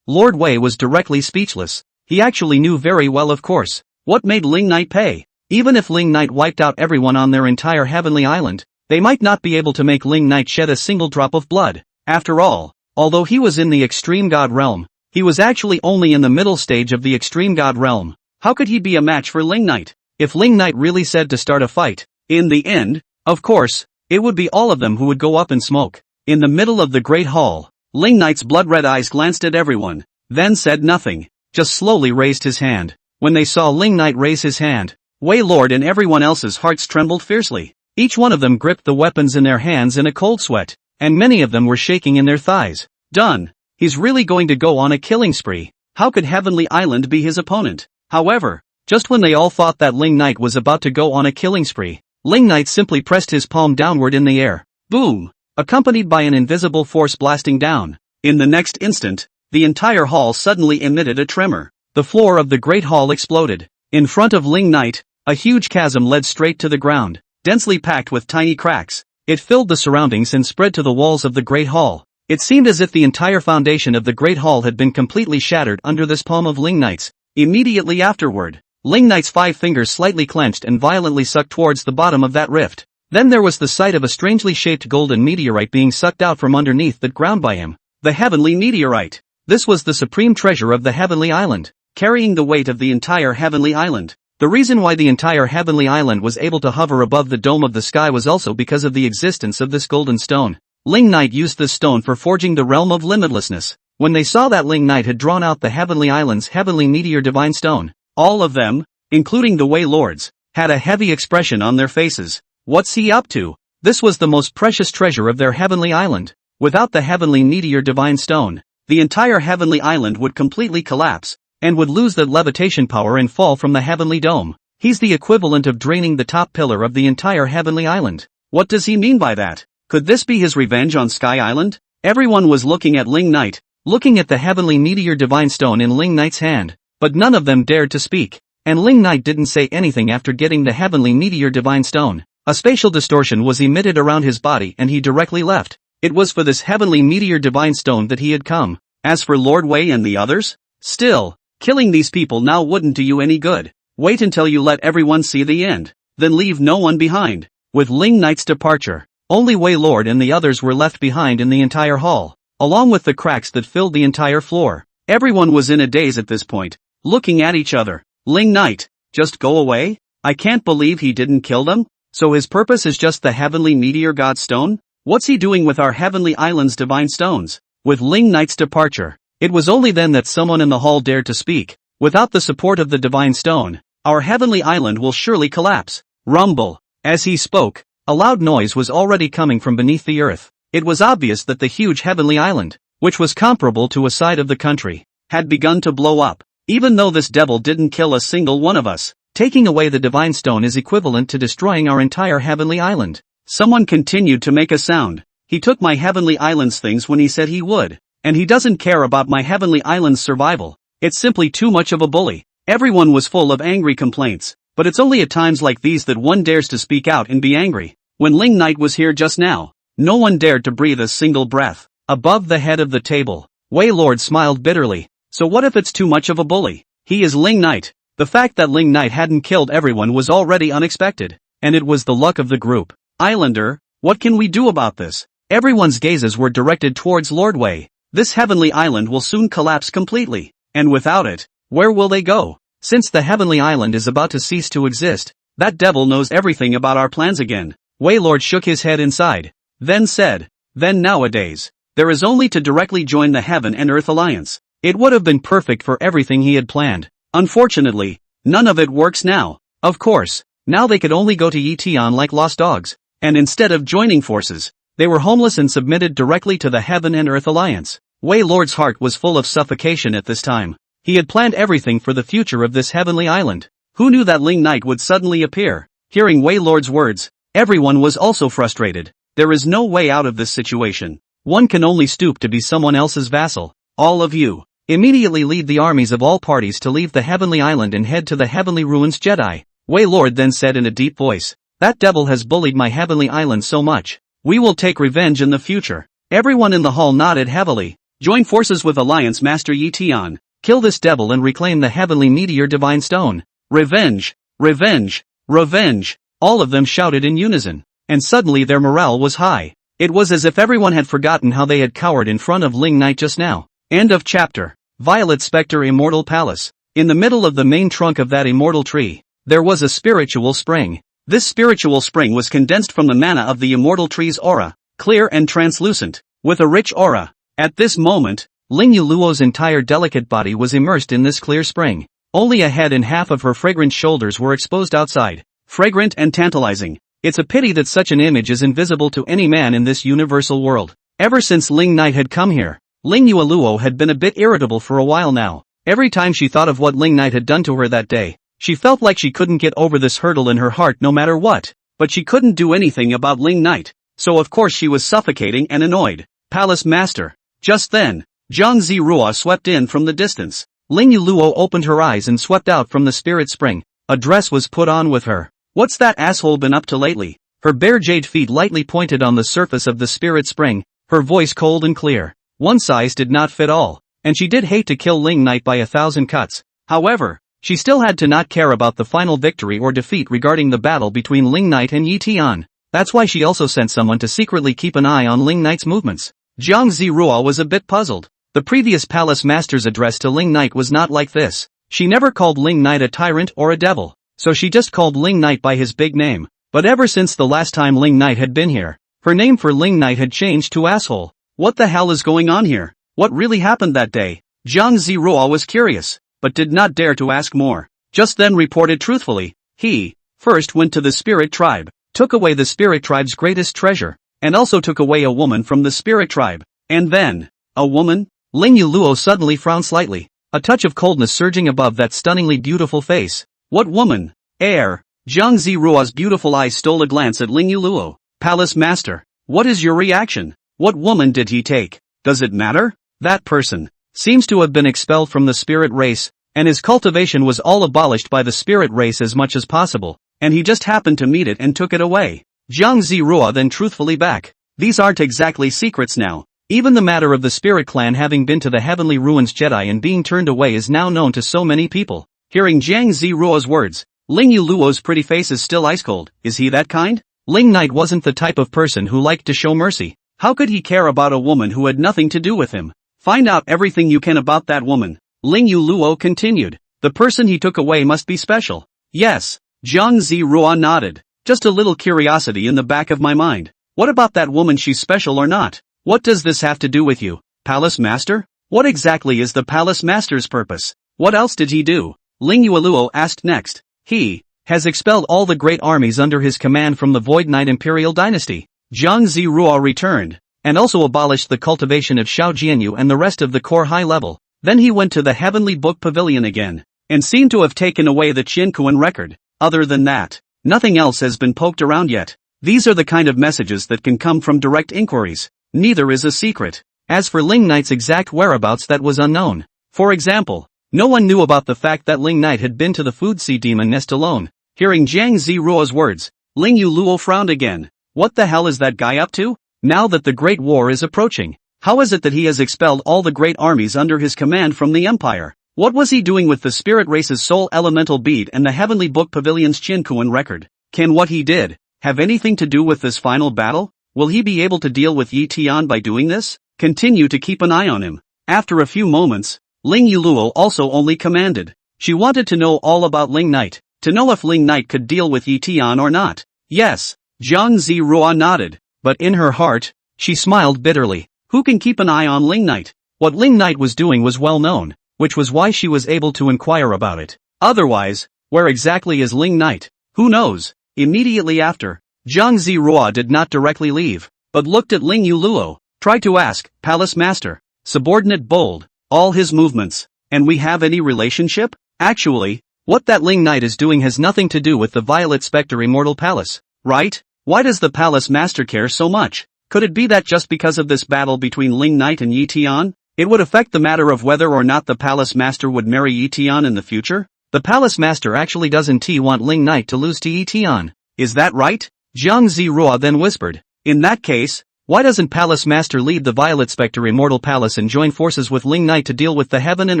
Speaker 1: Lord Wei was directly speechless. He actually knew very well, of course, what made Ling Knight pay. Even if Ling Knight wiped out everyone on their entire Heavenly Island, they might not be able to make Ling Knight shed a single drop of blood. After all, although he was in the extreme God realm, he was actually only in the middle stage of the extreme God realm. How could he be a match for Ling Knight? If Ling Knight really said to start a fight, in the end, of course, it would be all of them who would go up in smoke. In the middle of the Great Hall, Ling Knight's blood-red eyes glanced at everyone, then said nothing, just slowly raised his hand. When they saw Ling Knight raise his hand, Wei Lord and everyone else's hearts trembled fiercely. Each one of them gripped the weapons in their hands in a cold sweat, and many of them were shaking in their thighs. Done. He's really going to go on a killing spree. How could Heavenly Island be his opponent? However, just when they all thought that Ling Knight was about to go on a killing spree, Ling Knight simply pressed his palm downward in the air. Boom! Accompanied by an invisible force blasting down. In the next instant, the entire hall suddenly emitted a tremor. The floor of the Great Hall exploded. In front of Ling Knight, a huge chasm led straight to the ground, densely packed with tiny cracks. It filled the surroundings and spread to the walls of the Great Hall. It seemed as if the entire foundation of the Great Hall had been completely shattered under this palm of Ling Knight's. Immediately afterward, Ling Knight's 5 fingers slightly clenched and violently sucked towards the bottom of that rift. Then there was the sight of a strangely shaped golden meteorite being sucked out from underneath that ground by him. The heavenly meteorite. This was the supreme treasure of the Heavenly Island, carrying the weight of the entire Heavenly Island. The reason why the entire Heavenly Island was able to hover above the dome of the sky was also because of the existence of this golden stone. Ling Knight used this stone for forging the realm of limitlessness. When they saw that Ling Knight had drawn out the Heavenly Island's heavenly meteor divine stone, all of them, including the Wei Lords, had a heavy expression on their faces. What's he up to? This was the most precious treasure of their Heavenly Island. Without the heavenly meteor divine stone, the entire Heavenly Island would completely collapse, and would lose the levitation power and fall from the heavenly dome. He's the equivalent of draining the top pillar of the entire Heavenly Island. What does he mean by that? Could this be his revenge on Sky Island? Everyone was looking at Ling Knight, looking at the heavenly meteor divine stone in Ling Knight's hand, but none of them dared to speak, and Ling Knight didn't say anything after getting the heavenly meteor divine stone. A spatial distortion was emitted around his body and he directly left. It was for this heavenly meteor divine stone that he had come. As for Lord Wei and the others? Still, killing these people now wouldn't do you any good. Wait until you let everyone see the end, then leave no one behind. With Ling Knight's departure, only Wei Lord and the others were left behind in the entire hall, along with the cracks that filled the entire floor. Everyone was in a daze at this point, looking at each other. Ling Knight, just go away? I can't believe he didn't kill them? So his purpose is just the heavenly meteor god stone? What's he doing with our Heavenly Island's divine stones? With Ling Knight's departure, it was only then that someone in the hall dared to speak. Without the support of the divine stone, our Heavenly Island will surely collapse. Rumble. As he spoke, a loud noise was already coming from beneath the earth. It was obvious that the huge Heavenly Island, which was comparable to a side of the country, had begun to blow up. Even though this devil didn't kill a single one of us, taking away the divine stone is equivalent to destroying our entire Heavenly Island. Someone continued to make a sound. He took my Heavenly Island's things when he said he would, and he doesn't care about my Heavenly Island's survival. It's simply too much of a bully. Everyone was full of angry complaints, but it's only at times like these that one dares to speak out and be angry. When Ling Knight was here just now, no one dared to breathe a single breath. Above the head of the table, Wei Lord smiled bitterly. So what if it's too much of a bully? He is Ling Knight. The fact that Ling Knight hadn't killed everyone was already unexpected, and it was the luck of the group. Islander, what can we do about this? Everyone's gazes were directed towards Lord Wei. This Heavenly Island will soon collapse completely. And without it, where will they go? Since the Heavenly Island is about to cease to exist, that devil knows everything about our plans again. Wei Lord shook his head inside, then said, then nowadays, there is only to directly join the Heaven and Earth Alliance. It would have been perfect for everything he had planned. Unfortunately, none of it works now. Of course, now they could only go to Yition like lost dogs, and instead of joining forces, they were homeless and submitted directly to the Heaven and Earth Alliance. Wei Lord's heart was full of suffocation at this time. He had planned everything for the future of this Heavenly Island. Who knew that Ling Knight would suddenly appear? Hearing Wei Lord's words, everyone was also frustrated. There is no way out of this situation. One can only stoop to be someone else's vassal. All of you, immediately lead the armies of all parties to leave the Heavenly Island and head to the Heavenly Ruins Jedi. Wei Lord then said in a deep voice, that devil has bullied my Heavenly Island so much. We will take revenge in the future. Everyone in the hall nodded heavily. Join forces with Alliance Master Yition. Kill this devil and reclaim the Heavenly Meteor Divine Stone. Revenge! Revenge! Revenge! All of them shouted in unison. And suddenly their morale was high. It was as if everyone had forgotten how they had cowered in front of Ling Knight just now. End of chapter. Violet Spectre Immortal Palace. In the middle of the main trunk of that immortal tree, there was a spiritual spring. This spiritual spring was condensed from the mana of the immortal tree's aura, clear and translucent, with a rich aura. At this moment, Ling Yuluo's entire delicate body was immersed in this clear spring. Only a head and half of her fragrant shoulders were exposed outside, fragrant and tantalizing. It's a pity that such an image is invisible to any man in this universal world. Ever since Ling Knight had come here, Ling Yuluo had been a bit irritable for a while now. Every time she thought of what Ling Knight had done to her that day, she felt like she couldn't get over this hurdle in her heart no matter what. But she couldn't do anything about Ling Knight, so of course she was suffocating and annoyed. Palace Master. Just then, Zhang Zirua swept in from the distance. Ling Yuluo opened her eyes and swept out from the spirit spring. A dress was put on with her. What's that asshole been up to lately? Her bare jade feet lightly pointed on the surface of the spirit spring, her voice cold and clear. One size did not fit all, and she did hate to kill Ling Knight by 1,000 cuts. However, she still had to not care about the final victory or defeat regarding the battle between Ling Knight and Yi Tian. That's why she also sent someone to secretly keep an eye on Ling Knight's movements. Zhang Zirua was a bit puzzled. The previous palace master's address to Ling Knight was not like this. She never called Ling Knight a tyrant or a devil, so she just called Ling Knight by his big name. But ever since the last time Ling Knight had been here, her name for Ling Knight had changed to asshole. What the hell is going on here? What really happened that day? Zhang Ziruo was curious, but did not dare to ask more. Just then reported truthfully, he first went to the spirit tribe, took away the spirit tribe's greatest treasure, and also took away a woman from the spirit tribe. And then, a woman? Ling Yuluo suddenly frowned slightly, a touch of coldness surging above that stunningly beautiful face. What woman? Zhang Ziruo's beautiful eyes stole a glance at Ling Yuluo. Palace Master, what is your reaction? What woman did he take? Does it matter? That person seems to have been expelled from the spirit race, and his cultivation was all abolished by the spirit race as much as possible, and he just happened to meet it and took it away. Zhang Ziruo then truthfully back. These aren't exactly secrets now. Even the matter of the spirit clan having been to the heavenly ruins Jedi and being turned away is now known to so many people. Hearing Zhang Ziruo's words, Ling Yuluo's pretty face is still ice cold. Is he that kind? Ling Knight wasn't the type of person who liked to show mercy. How could he care about a woman who had nothing to do with him? Find out everything you can about that woman. Ling Yuluo continued. The person he took away must be special. Yes. Zhang Ziruo nodded. Just a little curiosity in the back of my mind. What about that woman, she's special or not? What does this have to do with you, Palace Master? What exactly is the Palace Master's purpose? What else did he do? Ling Yuluo asked next. He has expelled all the great armies under his command from the Void Knight Imperial Dynasty. Zhang Ziruo returned, and also abolished the cultivation of Xiao Jianyu and the rest of the core high level. Then he went to the Heavenly Book Pavilion again, and seemed to have taken away the Qinkuan record. Other than that, nothing else has been poked around yet. These are the kind of messages that can come from direct inquiries. Neither is a secret. As for Ling Knight's exact whereabouts, that was unknown. For example, no one knew about the fact that Ling Knight had been to the Food Sea Demon Nest alone. Hearing Zhang Ziruo's words, Ling Yuluo frowned again. What the hell is that guy up to? Now that the Great War is approaching, how is it that he has expelled all the great armies under his command from the Empire? What was he doing with the Spirit Race's Soul Elemental Bead and the Heavenly Book Pavilion's Qinkuan record? Can what he did have anything to do with this final battle? Will he be able to deal with Yi Tian by doing this? Continue to keep an eye on him. After a few moments, Ling Yuluo also only commanded. She wanted to know all about Ling Knight, to know if Ling Knight could deal with Yi Tian or not. Yes, Zhang Ziruo nodded, but in her heart, she smiled bitterly. Who can keep an eye on Ling Knight? What Ling Knight was doing was well known, which was why she was able to inquire about it. Otherwise, where exactly is Ling Knight? Who knows? Immediately after, Zhang Ziruo did not directly leave, but looked at Ling Yuluo, tried to ask, Palace Master, subordinate bold, all his movements, and we have any relationship? Actually, what that Ling Knight is doing has nothing to do with the Violet Spectre Immortal Palace, right? Why does the Palace Master care so much? Could it be that just because of this battle between Ling Knight and Yi Tian, it would affect the matter of whether or not the Palace Master would marry Yi Tian in the future? The Palace Master actually doesn't want Ling Knight to lose to Yi Tian. Is that right? Zhang Ziruo then whispered. In that case, why doesn't Palace Master leave the Violet Spectre Immortal Palace and join forces with Ling Knight to deal with the Heaven and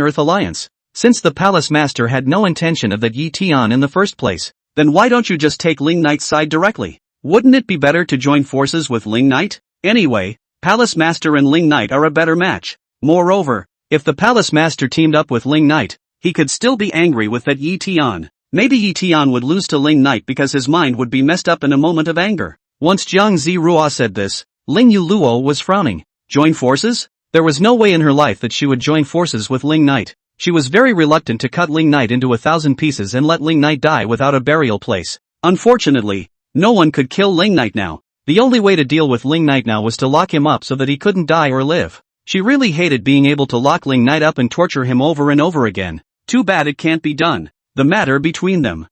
Speaker 1: Earth Alliance? Since the Palace Master had no intention of that Yi Tian in the first place, then why don't you just take Ling Knight's side directly? Wouldn't it be better to join forces with Ling Knight? Anyway, Palace Master and Ling Knight are a better match. Moreover, if the Palace Master teamed up with Ling Knight, he could still be angry with that Yi Tian. Maybe Yi Tian would lose to Ling Knight because his mind would be messed up in a moment of anger. Once Zhang Ziruo said this, Ling Yuluo was frowning. Join forces? There was no way in her life that she would join forces with Ling Knight. She was very reluctant to cut Ling Knight into 1,000 pieces and let Ling Knight die without a burial place. Unfortunately, no one could kill Ling Knight now. The only way to deal with Ling Knight now was to lock him up so that he couldn't die or live. She really hated being able to lock Ling Knight up and torture him over and over again. Too bad it can't be done. The matter between them,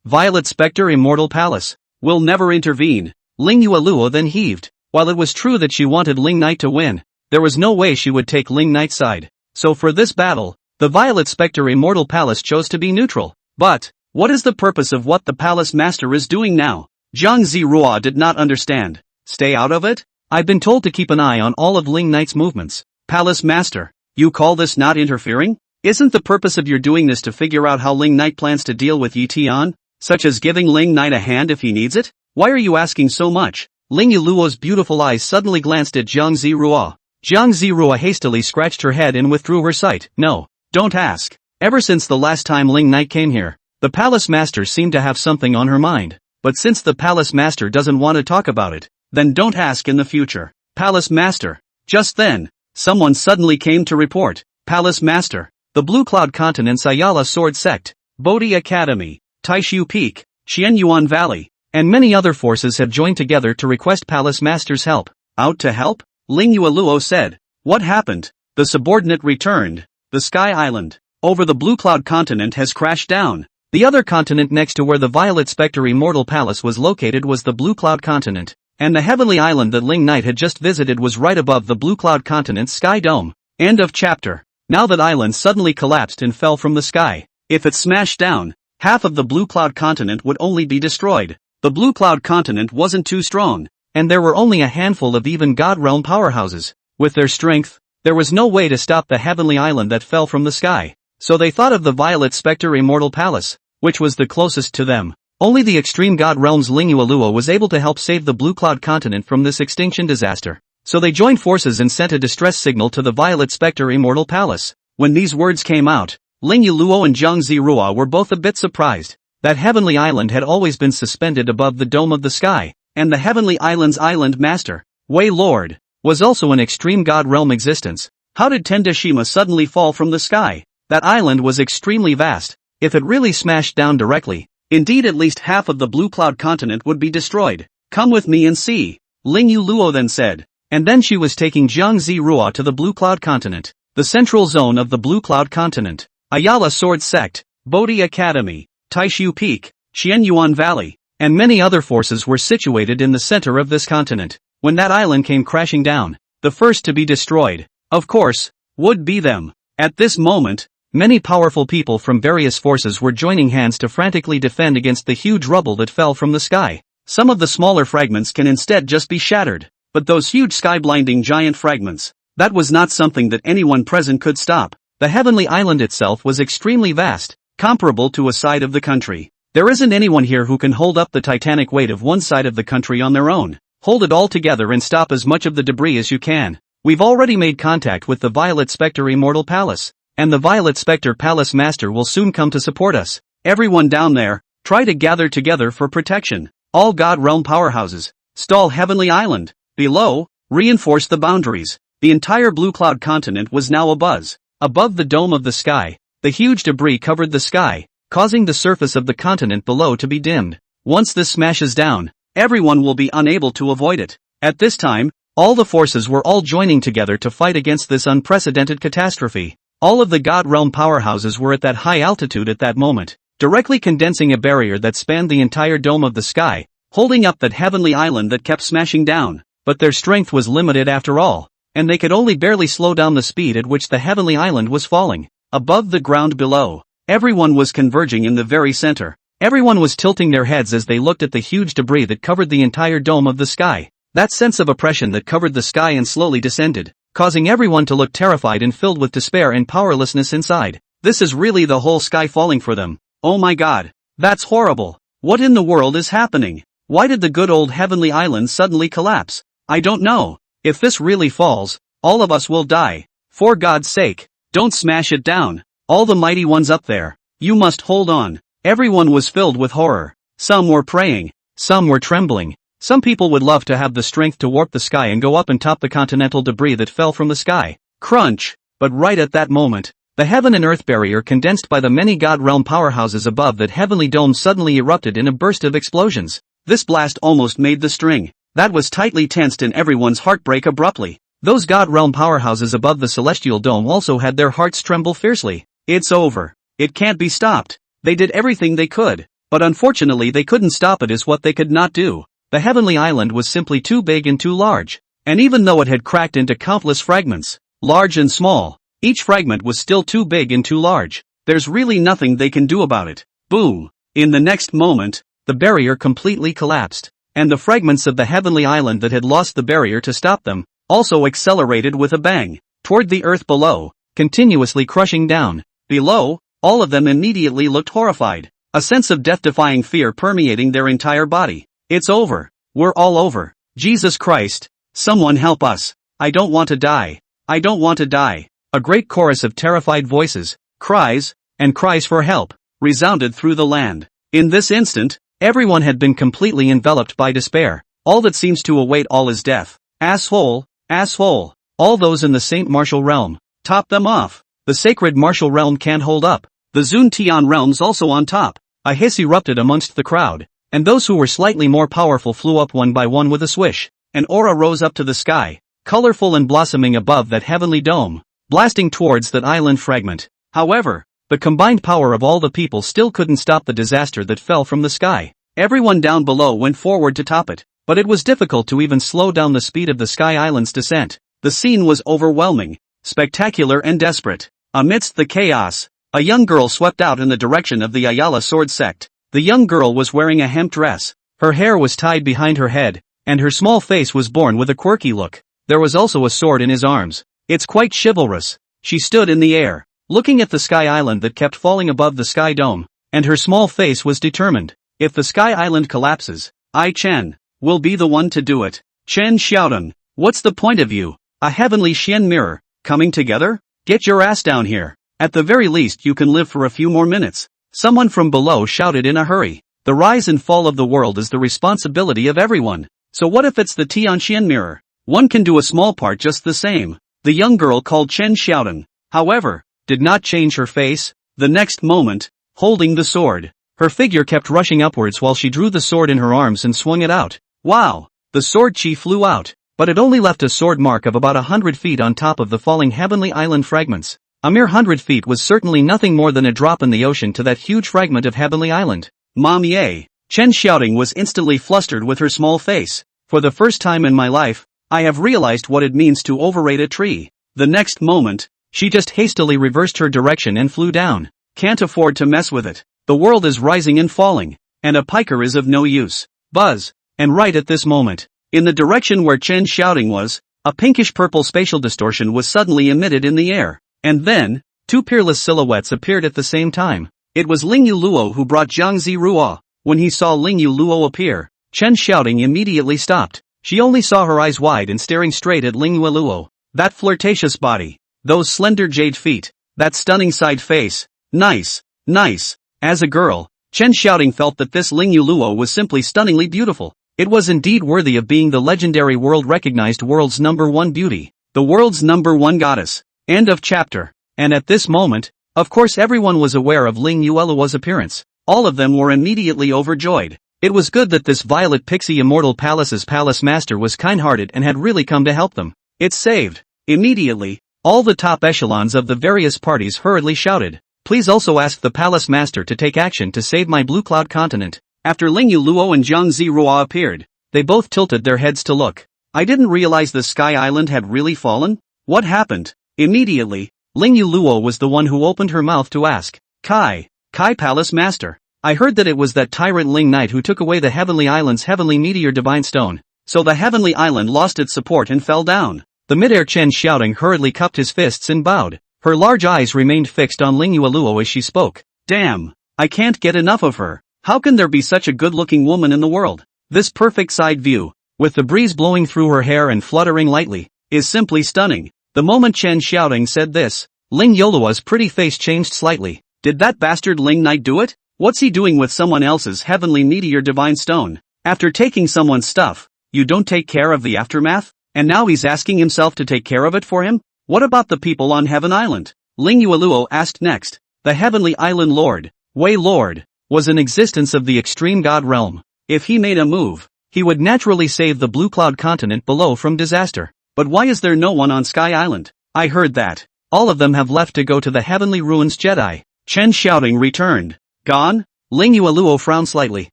Speaker 1: Violet Spectre Immortal Palace, will never intervene. Ling Yuluo then heaved. While it was true that she wanted Ling Knight to win, there was no way she would take Ling Knight's side. So for this battle, the Violet Spectre Immortal Palace chose to be neutral. But, what is the purpose of what the Palace Master is doing now? Zhang Ziruo did not understand. Stay out of it? I've been told to keep an eye on all of Ling Knight's movements. Palace Master, you call this not interfering? Isn't the purpose of your doing this to figure out how Ling Knight plans to deal with Yi Tian? Such as giving Ling Knight a hand if he needs it? Why are you asking so much? Ling Yuluo's beautiful eyes suddenly glanced at Zhang Ziruo. Jiang Zirua hastily scratched her head and withdrew her sight. No, don't ask. Ever since the last time Ling Knight came here, the palace master seemed to have something on her mind. But since the palace master doesn't want to talk about it, then don't ask in the future. Palace master. Just then, someone suddenly came to report. Palace master. The Blue Cloud Continent's Ayala Sword Sect, Bodhi Academy, Taishu Peak, Qianyuan Valley, and many other forces have joined together to request Palace Master's help. Out to help? Ling Yueluo said. What happened? The subordinate returned. The Sky Island, over the Blue Cloud Continent, has crashed down. The other continent next to where the Violet Spectre Immortal Palace was located was the Blue Cloud Continent, and the Heavenly Island that Ling Knight had just visited was right above the Blue Cloud Continent's sky dome. End of chapter. Now that island suddenly collapsed and fell from the sky. If it smashed down, half of the Blue Cloud Continent would only be destroyed. The Blue Cloud Continent wasn't too strong, and there were only a handful of even God Realm powerhouses. With their strength, there was no way to stop the Heavenly Island that fell from the sky. So they thought of the Violet Spectre Immortal Palace, which was the closest to them. Only the extreme God Realm's Ling Yueluo was able to help save the Blue Cloud Continent from this extinction disaster. So they joined forces and sent a distress signal to the Violet Spectre Immortal Palace. When these words came out, Ling Yueluo and Jiang Zirua were both a bit surprised. That Heavenly Island had always been suspended above the dome of the sky, and the Heavenly Island's Island Master, Wei Lord, was also an extreme God Realm existence. How did Tendashima suddenly fall from the sky? That island was extremely vast. If it really smashed down directly, indeed at least half of the Blue Cloud Continent would be destroyed. Come with me and see, Ling Yueluo then said. And then she was taking Jiang Zirua to the Blue Cloud Continent, the central zone of the Blue Cloud Continent. Ayala Sword Sect, Bodhi Academy, Taishu Peak, Qianyuan Valley, and many other forces were situated in the center of this continent. When that island came crashing down, the first to be destroyed, of course, would be them. At this moment, many powerful people from various forces were joining hands to frantically defend against the huge rubble that fell from the sky. Some of the smaller fragments can instead just be shattered. But those huge sky-blinding giant fragments, that was not something that anyone present could stop. The Heavenly Island itself was extremely vast, comparable to a side of the country. There isn't anyone here who can hold up the titanic weight of one side of the country on their own. Hold it all together and stop as much of the debris as you can. We've already made contact with the Violet Spectre Immortal Palace, and the Violet Spectre Palace Master will soon come to support us. Everyone down there, try to gather together for protection. All God Realm powerhouses, stall Heavenly Island. Below, reinforce the boundaries. The entire Blue Cloud Continent was now abuzz. Above the dome of the sky, the huge debris covered the sky, causing the surface of the continent below to be dimmed. Once this smashes down, everyone will be unable to avoid it. At this time, all the forces were all joining together to fight against this unprecedented catastrophe. All of the God Realm powerhouses were at that high altitude at that moment, directly condensing a barrier that spanned the entire dome of the sky, holding up that Heavenly Island that kept smashing down. But their strength was limited after all, and they could only barely slow down the speed at which the Heavenly Island was falling. Above the ground below, everyone was converging in the very center. Everyone was tilting their heads as they looked at the huge debris that covered the entire dome of the sky. That sense of oppression that covered the sky and slowly descended, causing everyone to look terrified and filled with despair and powerlessness inside. This is really the whole sky falling for them. Oh my god. That's horrible. What in the world is happening? Why did the good old Heavenly Island suddenly collapse? I don't know. If this really falls, all of us will die. For God's sake, don't smash it down. All the mighty ones up there, you must hold on. Everyone was filled with horror. Some were praying. Some were trembling. Some people would love to have the strength to warp the sky and go up and top the continental debris that fell from the sky. Crunch! But right at that moment, the heaven and earth barrier condensed by the many God Realm powerhouses above that heavenly dome suddenly erupted in a burst of explosions. This blast almost made the string that was tightly tensed in everyone's heart break abruptly. Those God Realm powerhouses above the celestial dome also had their hearts tremble fiercely. It's over. It can't be stopped. They did everything they could, but unfortunately they couldn't stop it is what they could not do. The Heavenly Island was simply too big and too large, and even though it had cracked into countless fragments, large and small, each fragment was still too big and too large. There's really nothing they can do about it. Boom! In the next moment, the barrier completely collapsed, and the fragments of the Heavenly Island that had lost the barrier to stop them, also accelerated with a bang, toward the earth below, continuously crushing down. Below, all of them immediately looked horrified, a sense of death-defying fear permeating their entire body. It's over. We're all over. Jesus Christ, someone help us. I don't want to die. I don't want to die. A great chorus of terrified voices, cries, and cries for help, resounded through the land. In this instant, everyone had been completely enveloped by despair. All that seems to await all is death. Asshole, asshole. All those in the Saint Martial realm. Top them off. The sacred martial realm can't hold up. The Zun Tian realm's also on top. A hiss erupted amongst the crowd, and those who were slightly more powerful flew up one by one with a swish. An aura rose up to the sky, colorful and blossoming above that heavenly dome, blasting towards that island fragment. However, the combined power of all the people still couldn't stop the disaster that fell from the sky. Everyone down below went forward to top it, but it was difficult to even slow down the speed of the Sky Island's descent. The scene was overwhelming, spectacular and desperate. Amidst the chaos, a young girl swept out in the direction of the Ayala sword sect. The young girl was wearing a hemp dress. Her hair was tied behind her head, and her small face was born with a quirky look. There was also a sword in his arms. It's quite chivalrous. She stood in the air, looking at the Sky Island that kept falling above the Sky Dome, and her small face was determined. If the Sky Island collapses, I, Chen, will be the one to do it. Chen Xiaodong, what's the point of you, a heavenly Xian mirror, coming together? Get your ass down here. At the very least you can live for a few more minutes. Someone from below shouted in a hurry. The rise and fall of the world is the responsibility of everyone. So what if it's the Tianxian mirror? One can do a small part just the same. The young girl called Chen Xiaodong, however, did not change her face. The next moment, holding the sword, her figure kept rushing upwards while she drew the sword in her arms and swung it out. Wow! The sword chi flew out, but it only left a sword mark of about 100 feet on top of the falling heavenly island fragments. A mere 100 feet was certainly nothing more than a drop in the ocean to that huge fragment of heavenly island. Mom Ye! Chen Xiaodong was instantly flustered with her small face. For the first time in my life, I have realized what it means to overrate a tree. The next moment, she just hastily reversed her direction and flew down. Can't afford to mess with it. The world is rising and falling, and a piker is of no use. Buzz! And right at this moment, in the direction where Chen Xiaodong was, a pinkish-purple spatial distortion was suddenly emitted in the air. And then, two peerless silhouettes appeared at the same time. It was Ling Yuluo who brought Jiang Ziruo. When he saw Ling Yuluo appear, Chen Xiaodong immediately stopped. She only saw her eyes wide and staring straight at Ling Yuluo. That flirtatious body, those slender jade feet, that stunning side face. Nice, nice. As a girl, Chen Xiaodong felt that this Ling Yuluo was simply stunningly beautiful. It was indeed worthy of being the legendary world-recognized world's #1 beauty, the world's #1 goddess. End of chapter. And at this moment, of course everyone was aware of Ling Yuluo's appearance. All of them were immediately overjoyed. It was good that this Violet Pixie Immortal Palace's palace master was kind-hearted and had really come to help them. It saved. Immediately, all the top echelons of the various parties hurriedly shouted, "Please also ask the palace master to take action to save my Blue Cloud continent." After Ling Yuluo and Jiang Ziruo appeared, they both tilted their heads to look. I didn't realize the Sky Island had really fallen? What happened? Immediately, Ling Yuluo was the one who opened her mouth to ask, Kai Palace Master. I heard that it was that tyrant Ling Knight who took away the Heavenly Island's Heavenly Meteor Divine Stone. So the Heavenly Island lost its support and fell down. The midair Chen Xiaodong hurriedly cupped his fists and bowed. Her large eyes remained fixed on Ling Yuluo as she spoke. Damn! I can't get enough of her. How can there be such a good-looking woman in the world? This perfect side view, with the breeze blowing through her hair and fluttering lightly, is simply stunning. The moment Chen Xiaodong said this, Ling Yuluo's pretty face changed slightly. Did that bastard Ling Knight do it? What's he doing with someone else's Heavenly Meteor Divine Stone? After taking someone's stuff, you don't take care of the aftermath? And now he's asking himself to take care of it for him? What about the people on Heaven Island? Ling Yuluo asked next. The Heavenly Island Lord, Wei Lord, was an existence of the extreme god realm. If he made a move, he would naturally save the Blue Cloud continent below from disaster. But why is there no one on Sky Island? I heard that all of them have left to go to the Heavenly Ruins Jedi. Chen Xiaodong returned. Gone? Ling Yuluo frowned slightly.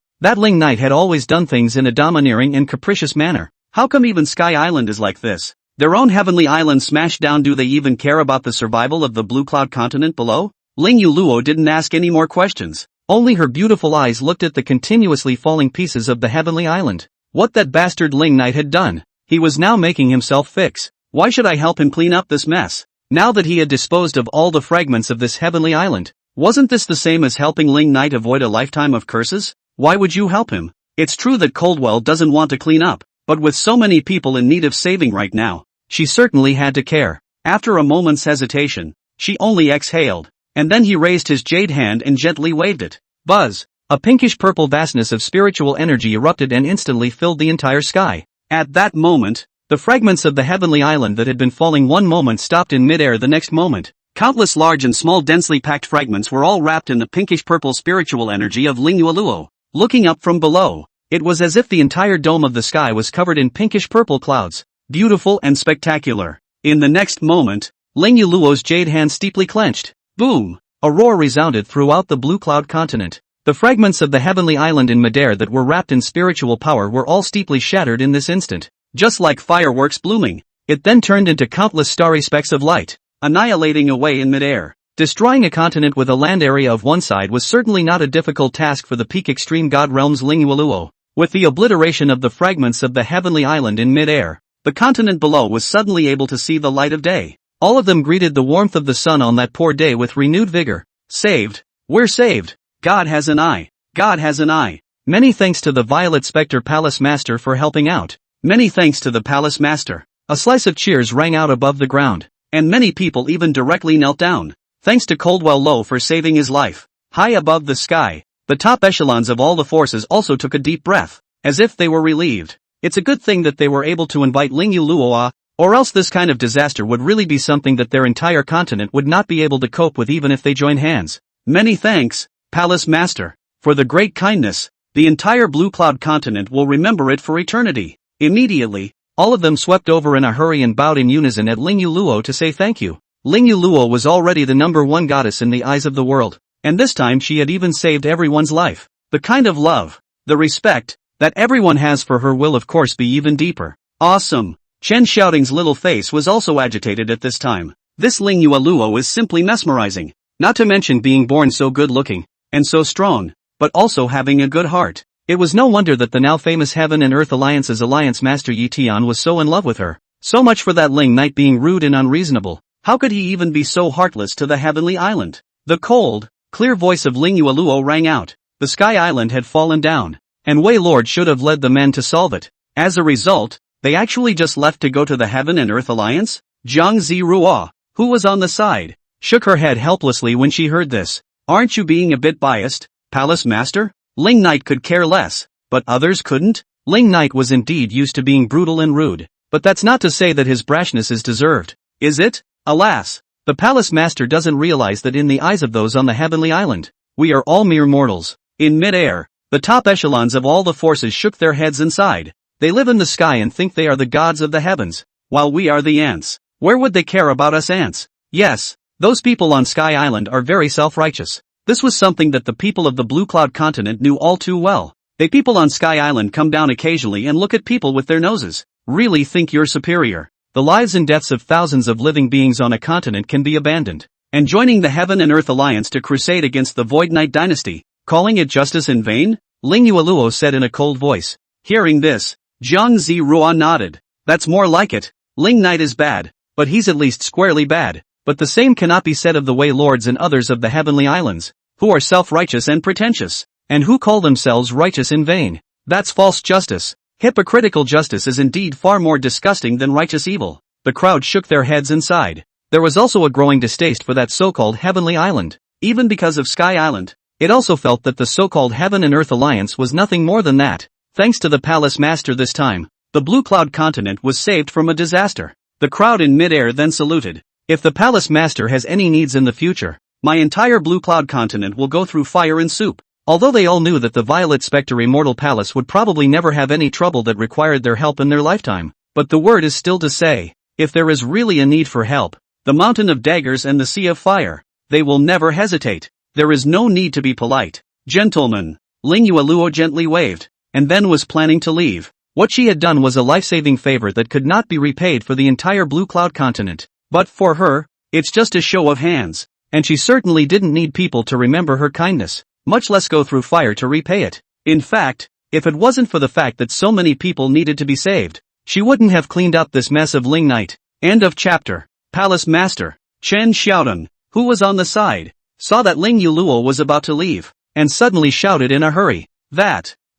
Speaker 1: That Ling Knight had always done things in a domineering and capricious manner. How come even Sky Island is like this? Their own Heavenly Island smashed down. Do they even care about the survival of the Blue Cloud continent below? Ling Yuluo didn't ask any more questions. Only her beautiful eyes looked at the continuously falling pieces of the Heavenly Island. What that bastard Ling Knight had done, he was now making himself fix. Why should I help him clean up this mess? Now that he had disposed of all the fragments of this Heavenly Island, wasn't this the same as helping Ling Knight avoid a lifetime of curses? Why would you help him? It's true that Coldwell doesn't want to clean up, but with so many people in need of saving right now, she certainly had to care. After a moment's hesitation, she only exhaled, and then he raised his jade hand and gently waved it. Buzz! A pinkish-purple vastness of spiritual energy erupted and instantly filled the entire sky. At that moment, the fragments of the heavenly island that had been falling one moment stopped in midair the next moment. Countless large and small densely packed fragments were all wrapped in the pinkish-purple spiritual energy of Lingyu. Looking up from below, it was as if the entire dome of the sky was covered in pinkish-purple clouds, beautiful and spectacular. In the next moment, Lingyu jade hand steeply clenched. Boom! A roar resounded throughout the blue cloud continent. The fragments of the heavenly island in midair that were wrapped in spiritual power were all steeply shattered in this instant. Just like fireworks blooming, it then turned into countless starry specks of light, annihilating away in midair. Destroying a continent with a land area of one side was certainly not a difficult task for the peak extreme god realm's Lingyu. With the obliteration of the fragments of the heavenly island in midair, the continent below was suddenly able to see the light of day. All of them greeted the warmth of the sun on that poor day with renewed vigor. Saved! We're saved! God has an eye! God has an eye! Many thanks to the Violet Spectre Palace Master for helping out. Many thanks to the Palace Master. A slice of cheers rang out above the ground, and many people even directly knelt down. Thanks to Coldwell Low for saving his life. High above the sky, the top echelons of all the forces also took a deep breath, as if they were relieved. It's a good thing that they were able to invite Lingyu, or else this kind of disaster would really be something that their entire continent would not be able to cope with even if they joined hands. Many thanks, Palace Master, for the great kindness. The entire Blue Cloud continent will remember it for eternity. Immediately, all of them swept over in a hurry and bowed in unison at Lingyu to say thank you. Lingyu was already the #1 goddess in the eyes of the world, and this time she had even saved everyone's life. The kind of love, the respect, that everyone has for her will of course be even deeper. Awesome! Chen Xiaoting's little face was also agitated at this time. This Lingyu is simply mesmerizing, not to mention being born so good-looking, and so strong, but also having a good heart. It was no wonder that the now famous Heaven and Earth Alliance's Alliance Master Yi Tian was so in love with her. So much for that Ling Knight being rude and unreasonable. How could he even be so heartless to the heavenly island? The cold, clear voice of Lingyu rang out. The Sky Island had fallen down, and Wei Lord should have led the men to solve it. As a result, they actually just left to go to the Heaven and Earth Alliance? Zhang Zirua, who was on the side, shook her head helplessly when she heard this. Aren't you being a bit biased, Palace Master? Ling Knight could care less, but others couldn't? Ling Knight was indeed used to being brutal and rude, but that's not to say that his brashness is deserved, is it? Alas, the Palace Master doesn't realize that in the eyes of those on the heavenly island, we are all mere mortals. In mid-air, the top echelons of all the forces shook their heads and sighed. They live in the sky and think they are the gods of the heavens, while we are the ants. Where would they care about us ants? Yes, those people on Sky Island are very self-righteous. This was something that the people of the Blue Cloud continent knew all too well. They people on Sky Island come down occasionally and look at people with their noses. Really think you're superior. The lives and deaths of thousands of living beings on a continent can be abandoned. And joining the Heaven and Earth Alliance to crusade against the Void Knight dynasty, calling it justice in vain? Lingyu said in a cold voice. Hearing this, Zhang Zirua nodded. That's more like it. Ling Knight is bad, but he's at least squarely bad. But the same cannot be said of the Wei Lords and others of the Heavenly Islands, who are self-righteous and pretentious, and who call themselves righteous in vain. That's false justice. Hypocritical justice is indeed far more disgusting than righteous evil. The crowd shook their heads and sighed. There was also a growing distaste for that so-called Heavenly Island. Even because of Sky Island, it also felt that the so-called Heaven and Earth Alliance was nothing more than that. Thanks to the Palace Master this time, the Blue Cloud continent was saved from a disaster. The crowd in mid-air then saluted. If the Palace Master has any needs in the future, my entire Blue Cloud continent will go through fire and soup. Although they all knew that the Violet Spectre Immortal Palace would probably never have any trouble that required their help in their lifetime. But the word is still to say, if there is really a need for help, the Mountain of Daggers and the Sea of Fire, they will never hesitate. There is no need to be polite. Gentlemen, Lingyu gently waved, and then was planning to leave. What she had done was a life-saving favor that could not be repaid for the entire Blue Cloud continent. But for her, it's just a show of hands, and she certainly didn't need people to remember her kindness, much less go through fire to repay it. In fact, if it wasn't for the fact that so many people needed to be saved, she wouldn't have cleaned up this mess of Ling Knight. End of chapter. Palace Master, Chen Xiaodong, who was on the side, saw that Lingyu was about to leave, and suddenly shouted in a hurry,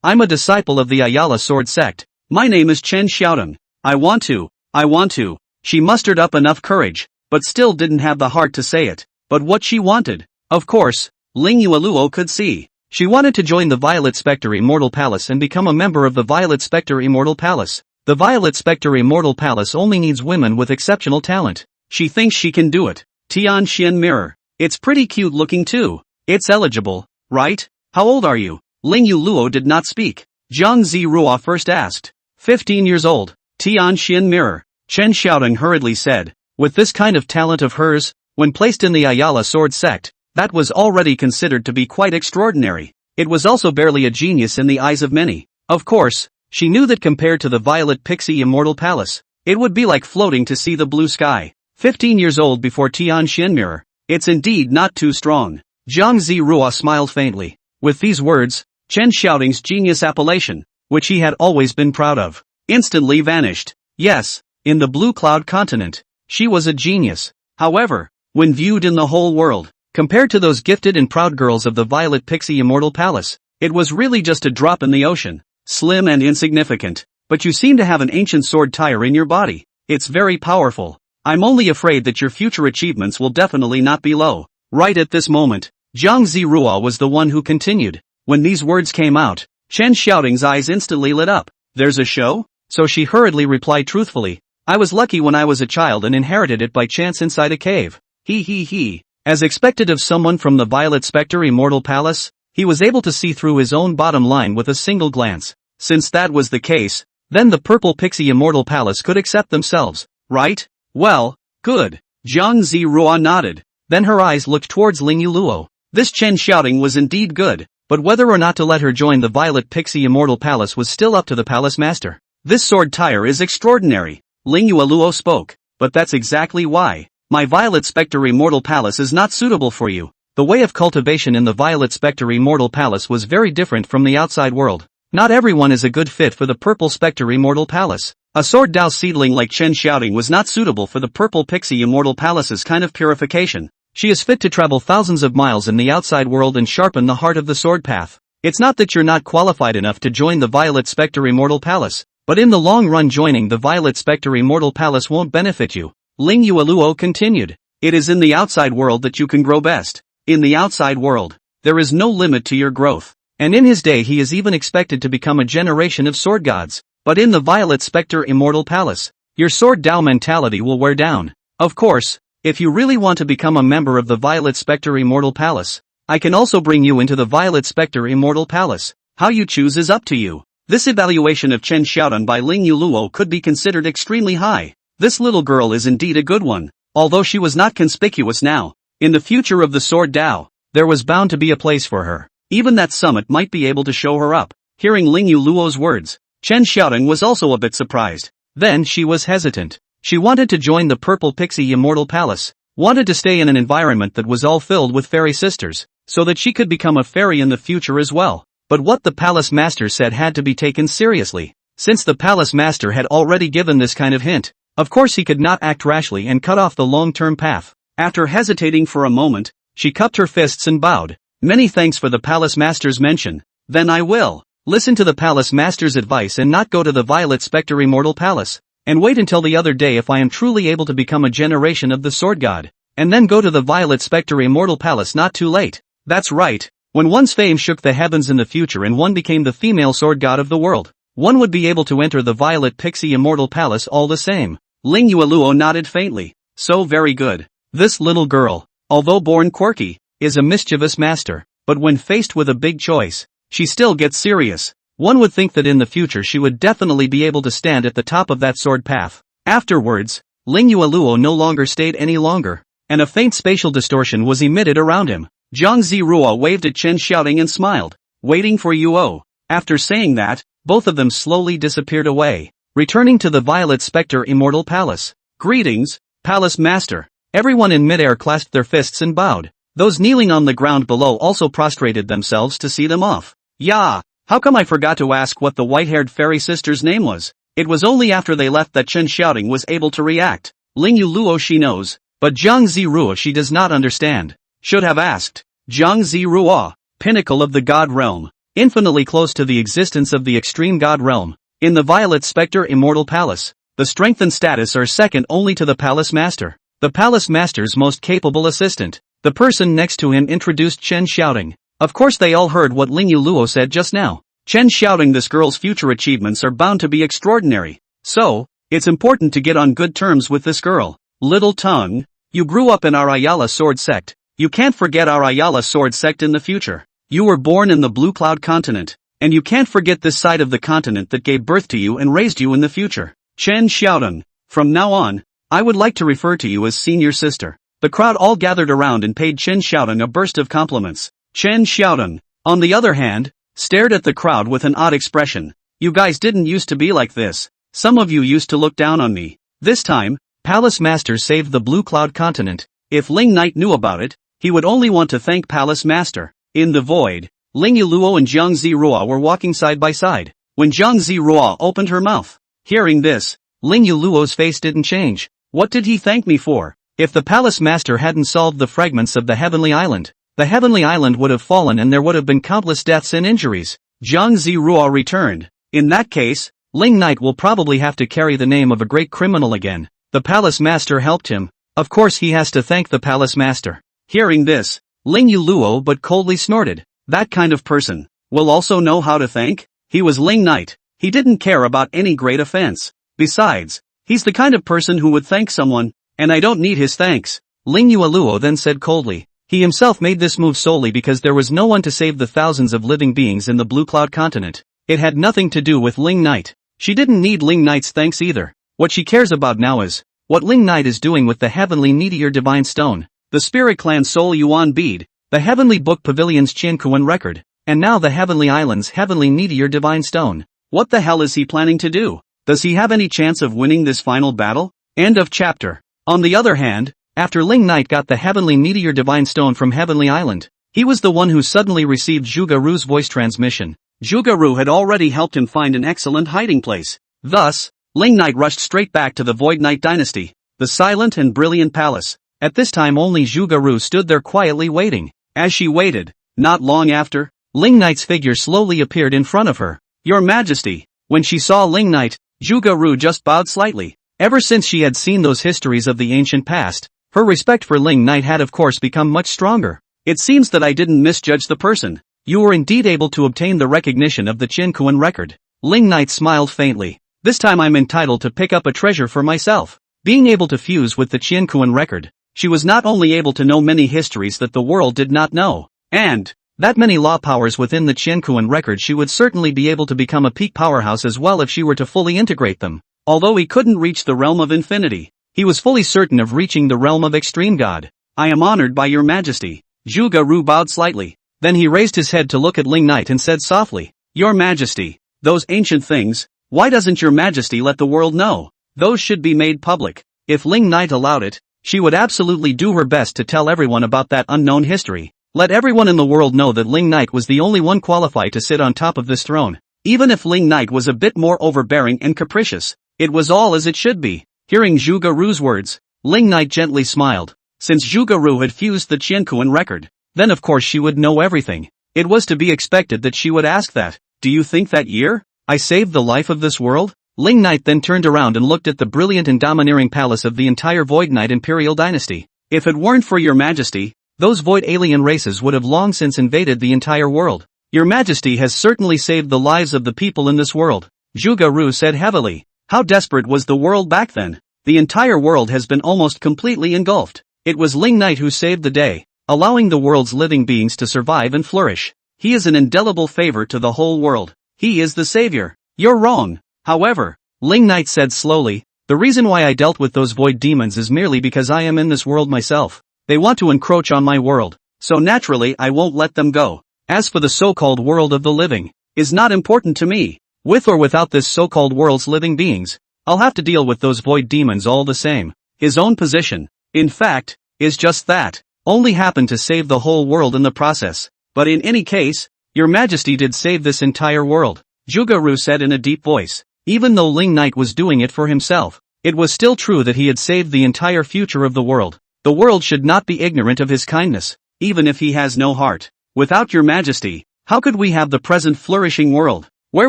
Speaker 1: I'm a disciple of the Ayala sword sect. My name is Chen Xiaodong. I want to, She mustered up enough courage, but still didn't have the heart to say it. But what she wanted, of course, Ling Yueluo could see. She wanted to join the Violet Spectre Immortal Palace and become a member of the Violet Spectre Immortal Palace. The Violet Spectre Immortal Palace only needs women with exceptional talent. She thinks she can do it. Tianxian mirror. It's pretty cute looking too. It's eligible, right? How old are you? Ling Yueluo did not speak. Zhang Zirua first asked. 15 years old. Tianxian mirror. Chen Xiaodong hurriedly said. With this kind of talent of hers, when placed in the Ayala sword sect, that was already considered to be quite extraordinary. It was also barely a genius in the eyes of many. Of course, she knew that compared to the Violet Pixie Immortal Palace, it would be like floating to see the blue sky. 15 years old before Tianxian mirror. It's indeed not too strong. Zhang Zirua smiled faintly. With these words, Chen Xiaodong's genius appellation, which he had always been proud of, instantly vanished. Yes, in the Blue Cloud continent, she was a genius. However, when viewed in the whole world, compared to those gifted and proud girls of the Violet Pixie Immortal Palace, it was really just a drop in the ocean. Slim and insignificant. But you seem to have an ancient sword tire in your body. It's very powerful. I'm only afraid that your future achievements will definitely not be low. Right at this moment, Zhang Zirua was the one who continued. When these words came out, Chen Xiaodong's eyes instantly lit up. There's a show? So she hurriedly replied truthfully. I was lucky when I was a child and inherited it by chance inside a cave. He. As expected of someone from the Violet Spectre Immortal Palace, he was able to see through his own bottom line with a single glance. Since that was the case, then the Purple Pixie Immortal Palace could accept themselves, right? Well, good. Zhang Zirua nodded. Then her eyes looked towards Ling Yueluo. This Chen Xiaodong was indeed good, but whether or not to let her join the Violet Pixie Immortal Palace was still up to the palace master. This sword tire is extraordinary. Ling Yueluo spoke. But that's exactly why. My Violet Spectre Immortal Palace is not suitable for you. The way of cultivation in the Violet Spectre Immortal Palace was very different from the outside world. Not everyone is a good fit for the Purple Spectre Immortal Palace. A sword Dao seedling like Chen Xiaodong was not suitable for the Purple Pixie Immortal Palace's kind of purification. She is fit to travel thousands of miles in the outside world and sharpen the heart of the sword path. It's not that you're not qualified enough to join the Violet Spectre Immortal Palace, but in the long run joining the Violet Spectre Immortal Palace won't benefit you. Ling Yueluo continued. It is in the outside world that you can grow best. In the outside world, there is no limit to your growth. And in his day he is even expected to become a generation of sword gods. But in the Violet Spectre Immortal Palace, your sword Dao mentality will wear down. Of course, if you really want to become a member of the Violet Spectre Immortal Palace, I can also bring you into the Violet Spectre Immortal Palace. How you choose is up to you. This evaluation of Chen Xiaodong by Ling Yueluo could be considered extremely high. This little girl is indeed a good one, although she was not conspicuous now. In the future of the Sword Dao, there was bound to be a place for her. Even that summit might be able to show her up. Hearing Ling Yueluo's words, Chen Xiaodong was also a bit surprised. Then she was hesitant. She wanted to join the Purple Pixie Immortal Palace, wanted to stay in an environment that was all filled with fairy sisters, so that she could become a fairy in the future as well. But what the palace master said had to be taken seriously. Since the palace master had already given this kind of hint, of course he could not act rashly and cut off the long-term path. After hesitating for a moment, she cupped her fists and bowed. Many thanks for the palace master's mention. Then I will listen to the palace master's advice and not go to the Violet Spectre Immortal Palace, and wait until the other day if I am truly able to become a generation of the sword god, and then go to the Violet Spectre Immortal Palace not too late. That's right. When one's fame shook the heavens in the future and one became the female sword god of the world, one would be able to enter the Violet Pixie Immortal Palace all the same. Ling Yueluo nodded faintly. So very good. This little girl, although born quirky, is a mischievous master, but when faced with a big choice, she still gets serious. One would think that in the future she would definitely be able to stand at the top of that sword path. Afterwards, Ling Yueluo no longer stayed any longer, and a faint spatial distortion was emitted around him. Zhang Zirua waved at Chen Xiaodong and smiled, waiting for Yuo. After saying that, both of them slowly disappeared away, returning to the Violet Spectre Immortal Palace. Greetings, Palace Master. Everyone in midair clasped their fists and bowed. Those kneeling on the ground below also prostrated themselves to see them off. Yeah, how come I forgot to ask what the white-haired fairy sister's name was? It was only after they left that Chen Xiaodong was able to react. Ling Yueluo she knows, but Zhang Zirua she does not understand. Should have asked. Zhang Zirua, pinnacle of the God realm, infinitely close to the existence of the extreme God realm. In the Violet Spectre Immortal Palace, The strength and status are second only to the palace master. The palace master's most capable assistant. The person next to him introduced Chen, shouting. Of course they all heard what Ling Yuluo said just now. Chen shouting, this girl's future achievements are bound to be extraordinary. So, it's important to get on good terms with this girl. Little tongue. You grew up in our Ayala sword sect. You can't forget our Ayala sword sect in the future. You were born in the Blue Cloud continent. And you can't forget this side of the continent that gave birth to you and raised you in the future. Chen shouting. From now on, I would like to refer to you as senior sister. The crowd all gathered around and paid Chen shouting a burst of compliments. Chen shouting, on the other hand, stared at the crowd with an odd expression. You guys didn't used to be like this. Some of you used to look down on me. This time, Palace Master saved the Blue Cloud continent. If Ling Knight knew about it, he would only want to thank Palace Master. In the void, Ling Yuluo and Jiang Ziruo were walking side by side. When Jiang Ziruo opened her mouth, hearing this, Ling Yuluo's face didn't change. What did he thank me for? If the Palace Master hadn't solved the fragments of the Heavenly Island, the Heavenly Island would have fallen and there would have been countless deaths and injuries. Jiang Ziruo returned. In that case, Ling Knight will probably have to carry the name of a great criminal again. The Palace Master helped him. Of course he has to thank the Palace Master. Hearing this, Ling Yuluo but coldly snorted. That kind of person will also know how to thank? He was Ling Knight. He didn't care about any great offense. Besides, he's the kind of person who would thank someone, and I don't need his thanks. Ling Yuluo then said coldly. He himself made this move solely because there was no one to save the thousands of living beings in the Blue Cloud continent. It had nothing to do with Ling Knight. She didn't need Ling Knight's thanks either. What she cares about now is what Ling Knight is doing with the Heavenly Meteor Divine Stone, the Spirit Clan Soul Yuan Bead, the Heavenly Book Pavilion's Qiankuan Record, and now the Heavenly Island's Heavenly Meteor Divine Stone. What the hell is he planning to do? Does he have any chance of winning this final battle? End of chapter. On the other hand, after Ling Knight got the Heavenly Meteor Divine Stone from Heavenly Island, he was the one who suddenly received Zhuge Ru's voice transmission. Zhuge Ru had already helped him find an excellent hiding place. Thus, Ling Knight rushed straight back to the Void Knight dynasty, the silent and brilliant palace. At this time only Zhuge Ru stood there quietly waiting. As she waited, not long after, Ling Knight's figure slowly appeared in front of her. Your Majesty. When she saw Ling Knight, Zhuge Ru just bowed slightly. Ever since she had seen those histories of the ancient past, her respect for Ling Knight had of course become much stronger. It seems that I didn't misjudge the person. You were indeed able to obtain the recognition of the Qiankuan record. Ling Knight smiled faintly. This time I'm entitled to pick up a treasure for myself. Being able to fuse with the Qiankuan record, she was not only able to know many histories that the world did not know, and that many law powers within the Qiankuan record, she would certainly be able to become a peak powerhouse as well if she were to fully integrate them. Although he couldn't reach the realm of infinity, he was fully certain of reaching the realm of extreme god. I am honored by your Majesty. Zhuge Ru bowed slightly. Then he raised his head to look at Ling Knight and said softly, Your Majesty, those ancient things, why doesn't your Majesty let the world know? Those should be made public. If Ling Knight allowed it, she would absolutely do her best to tell everyone about that unknown history. Let everyone in the world know that Ling Knight was the only one qualified to sit on top of this throne. Even if Ling Knight was a bit more overbearing and capricious, it was all as it should be. Hearing Zhuge Ru's words, Ling Knight gently smiled. Since Zhuge Ru had fused the Qiankuan record, then of course she would know everything. It was to be expected that she would ask that. Do you think that year I saved the life of this world? Ling Knight then turned around and looked at the brilliant and domineering palace of the entire Void Knight Imperial dynasty. If it weren't for your Majesty, those void alien races would have long since invaded the entire world. Your Majesty has certainly saved the lives of the people in this world. Zhuge Ru said heavily. How desperate was the world back then? The entire world has been almost completely engulfed. It was Ling Knight who saved the day, allowing the world's living beings to survive and flourish. He is an indelible favor to the whole world. He is the savior. You're wrong. However, Ling Knight said slowly, the reason why I dealt with those void demons is merely because I am in this world myself. They want to encroach on my world, so naturally I won't let them go. As for the so-called world of the living, is not important to me. With or without this so-called world's living beings, I'll have to deal with those void demons all the same. His own position, in fact, is just that. Only happened to save the whole world in the process. But in any case, your Majesty did save this entire world. Zhuge Ru said in a deep voice. Even though Ling Knight was doing it for himself, it was still true that he had saved the entire future of the world. The world should not be ignorant of his kindness, even if he has no heart. Without your Majesty, how could we have the present flourishing world? Where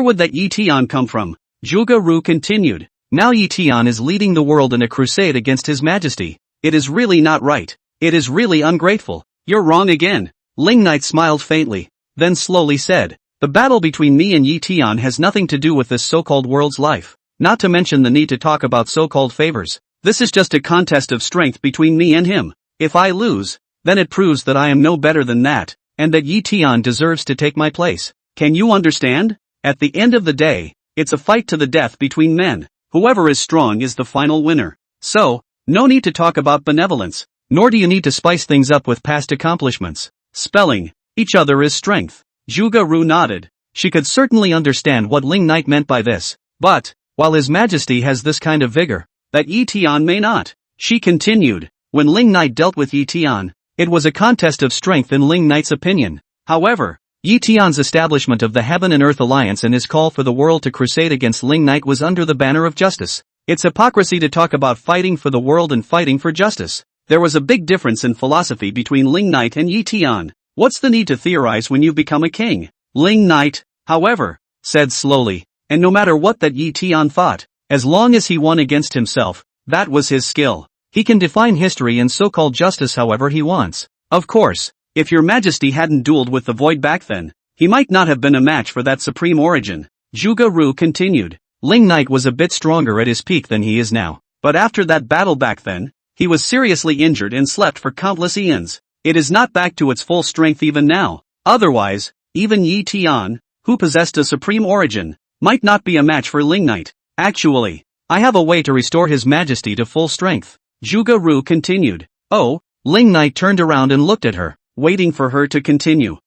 Speaker 1: would that Etion come from? Zhuge Ru continued. Now Yi Tian is leading the world in a crusade against His Majesty. It is really not right. It is really ungrateful. You're wrong again. Ling Knight smiled faintly, then slowly said, the battle between me and Yi Tian has nothing to do with this so-called world's life. Not to mention the need to talk about so-called favors. This is just a contest of strength between me and him. If I lose, then it proves that I am no better than that, and that Yi Tian deserves to take my place. Can you understand? At the end of the day, it's a fight to the death between men. Whoever is strong is the final winner. So, no need to talk about benevolence, nor do you need to spice things up with past accomplishments. Spelling, each other is strength. Zhuge Ru nodded. She could certainly understand what Ling Knight meant by this, but, while His Majesty has this kind of vigor, that Yi Tian may not. She continued, when Ling Knight dealt with Yi Tian, it was a contest of strength in Ling Knight's opinion. However, Yi Tian's establishment of the Heaven and Earth Alliance and his call for the world to crusade against Ling Knight was under the banner of justice. It's hypocrisy to talk about fighting for the world and fighting for justice. There was a big difference in philosophy between Ling Knight and Yi Tian. What's the need to theorize when you've become a king? Ling Knight, however, said slowly, and no matter what that Yi Tian thought, as long as he won against himself, that was his skill. He can define history and so-called justice however he wants. Of course, if your Majesty hadn't dueled with the Void back then, he might not have been a match for that supreme origin. Zhuge Ru continued. Ling Knight was a bit stronger at his peak than he is now, but after that battle back then, he was seriously injured and slept for countless eons. It is not back to its full strength even now. Otherwise, even Yi Tian, who possessed a supreme origin, might not be a match for Ling Knight. Actually, I have a way to restore His Majesty to full strength. Zhuge Ru continued. Oh, Ling Knight turned around and looked at her, waiting for her to continue.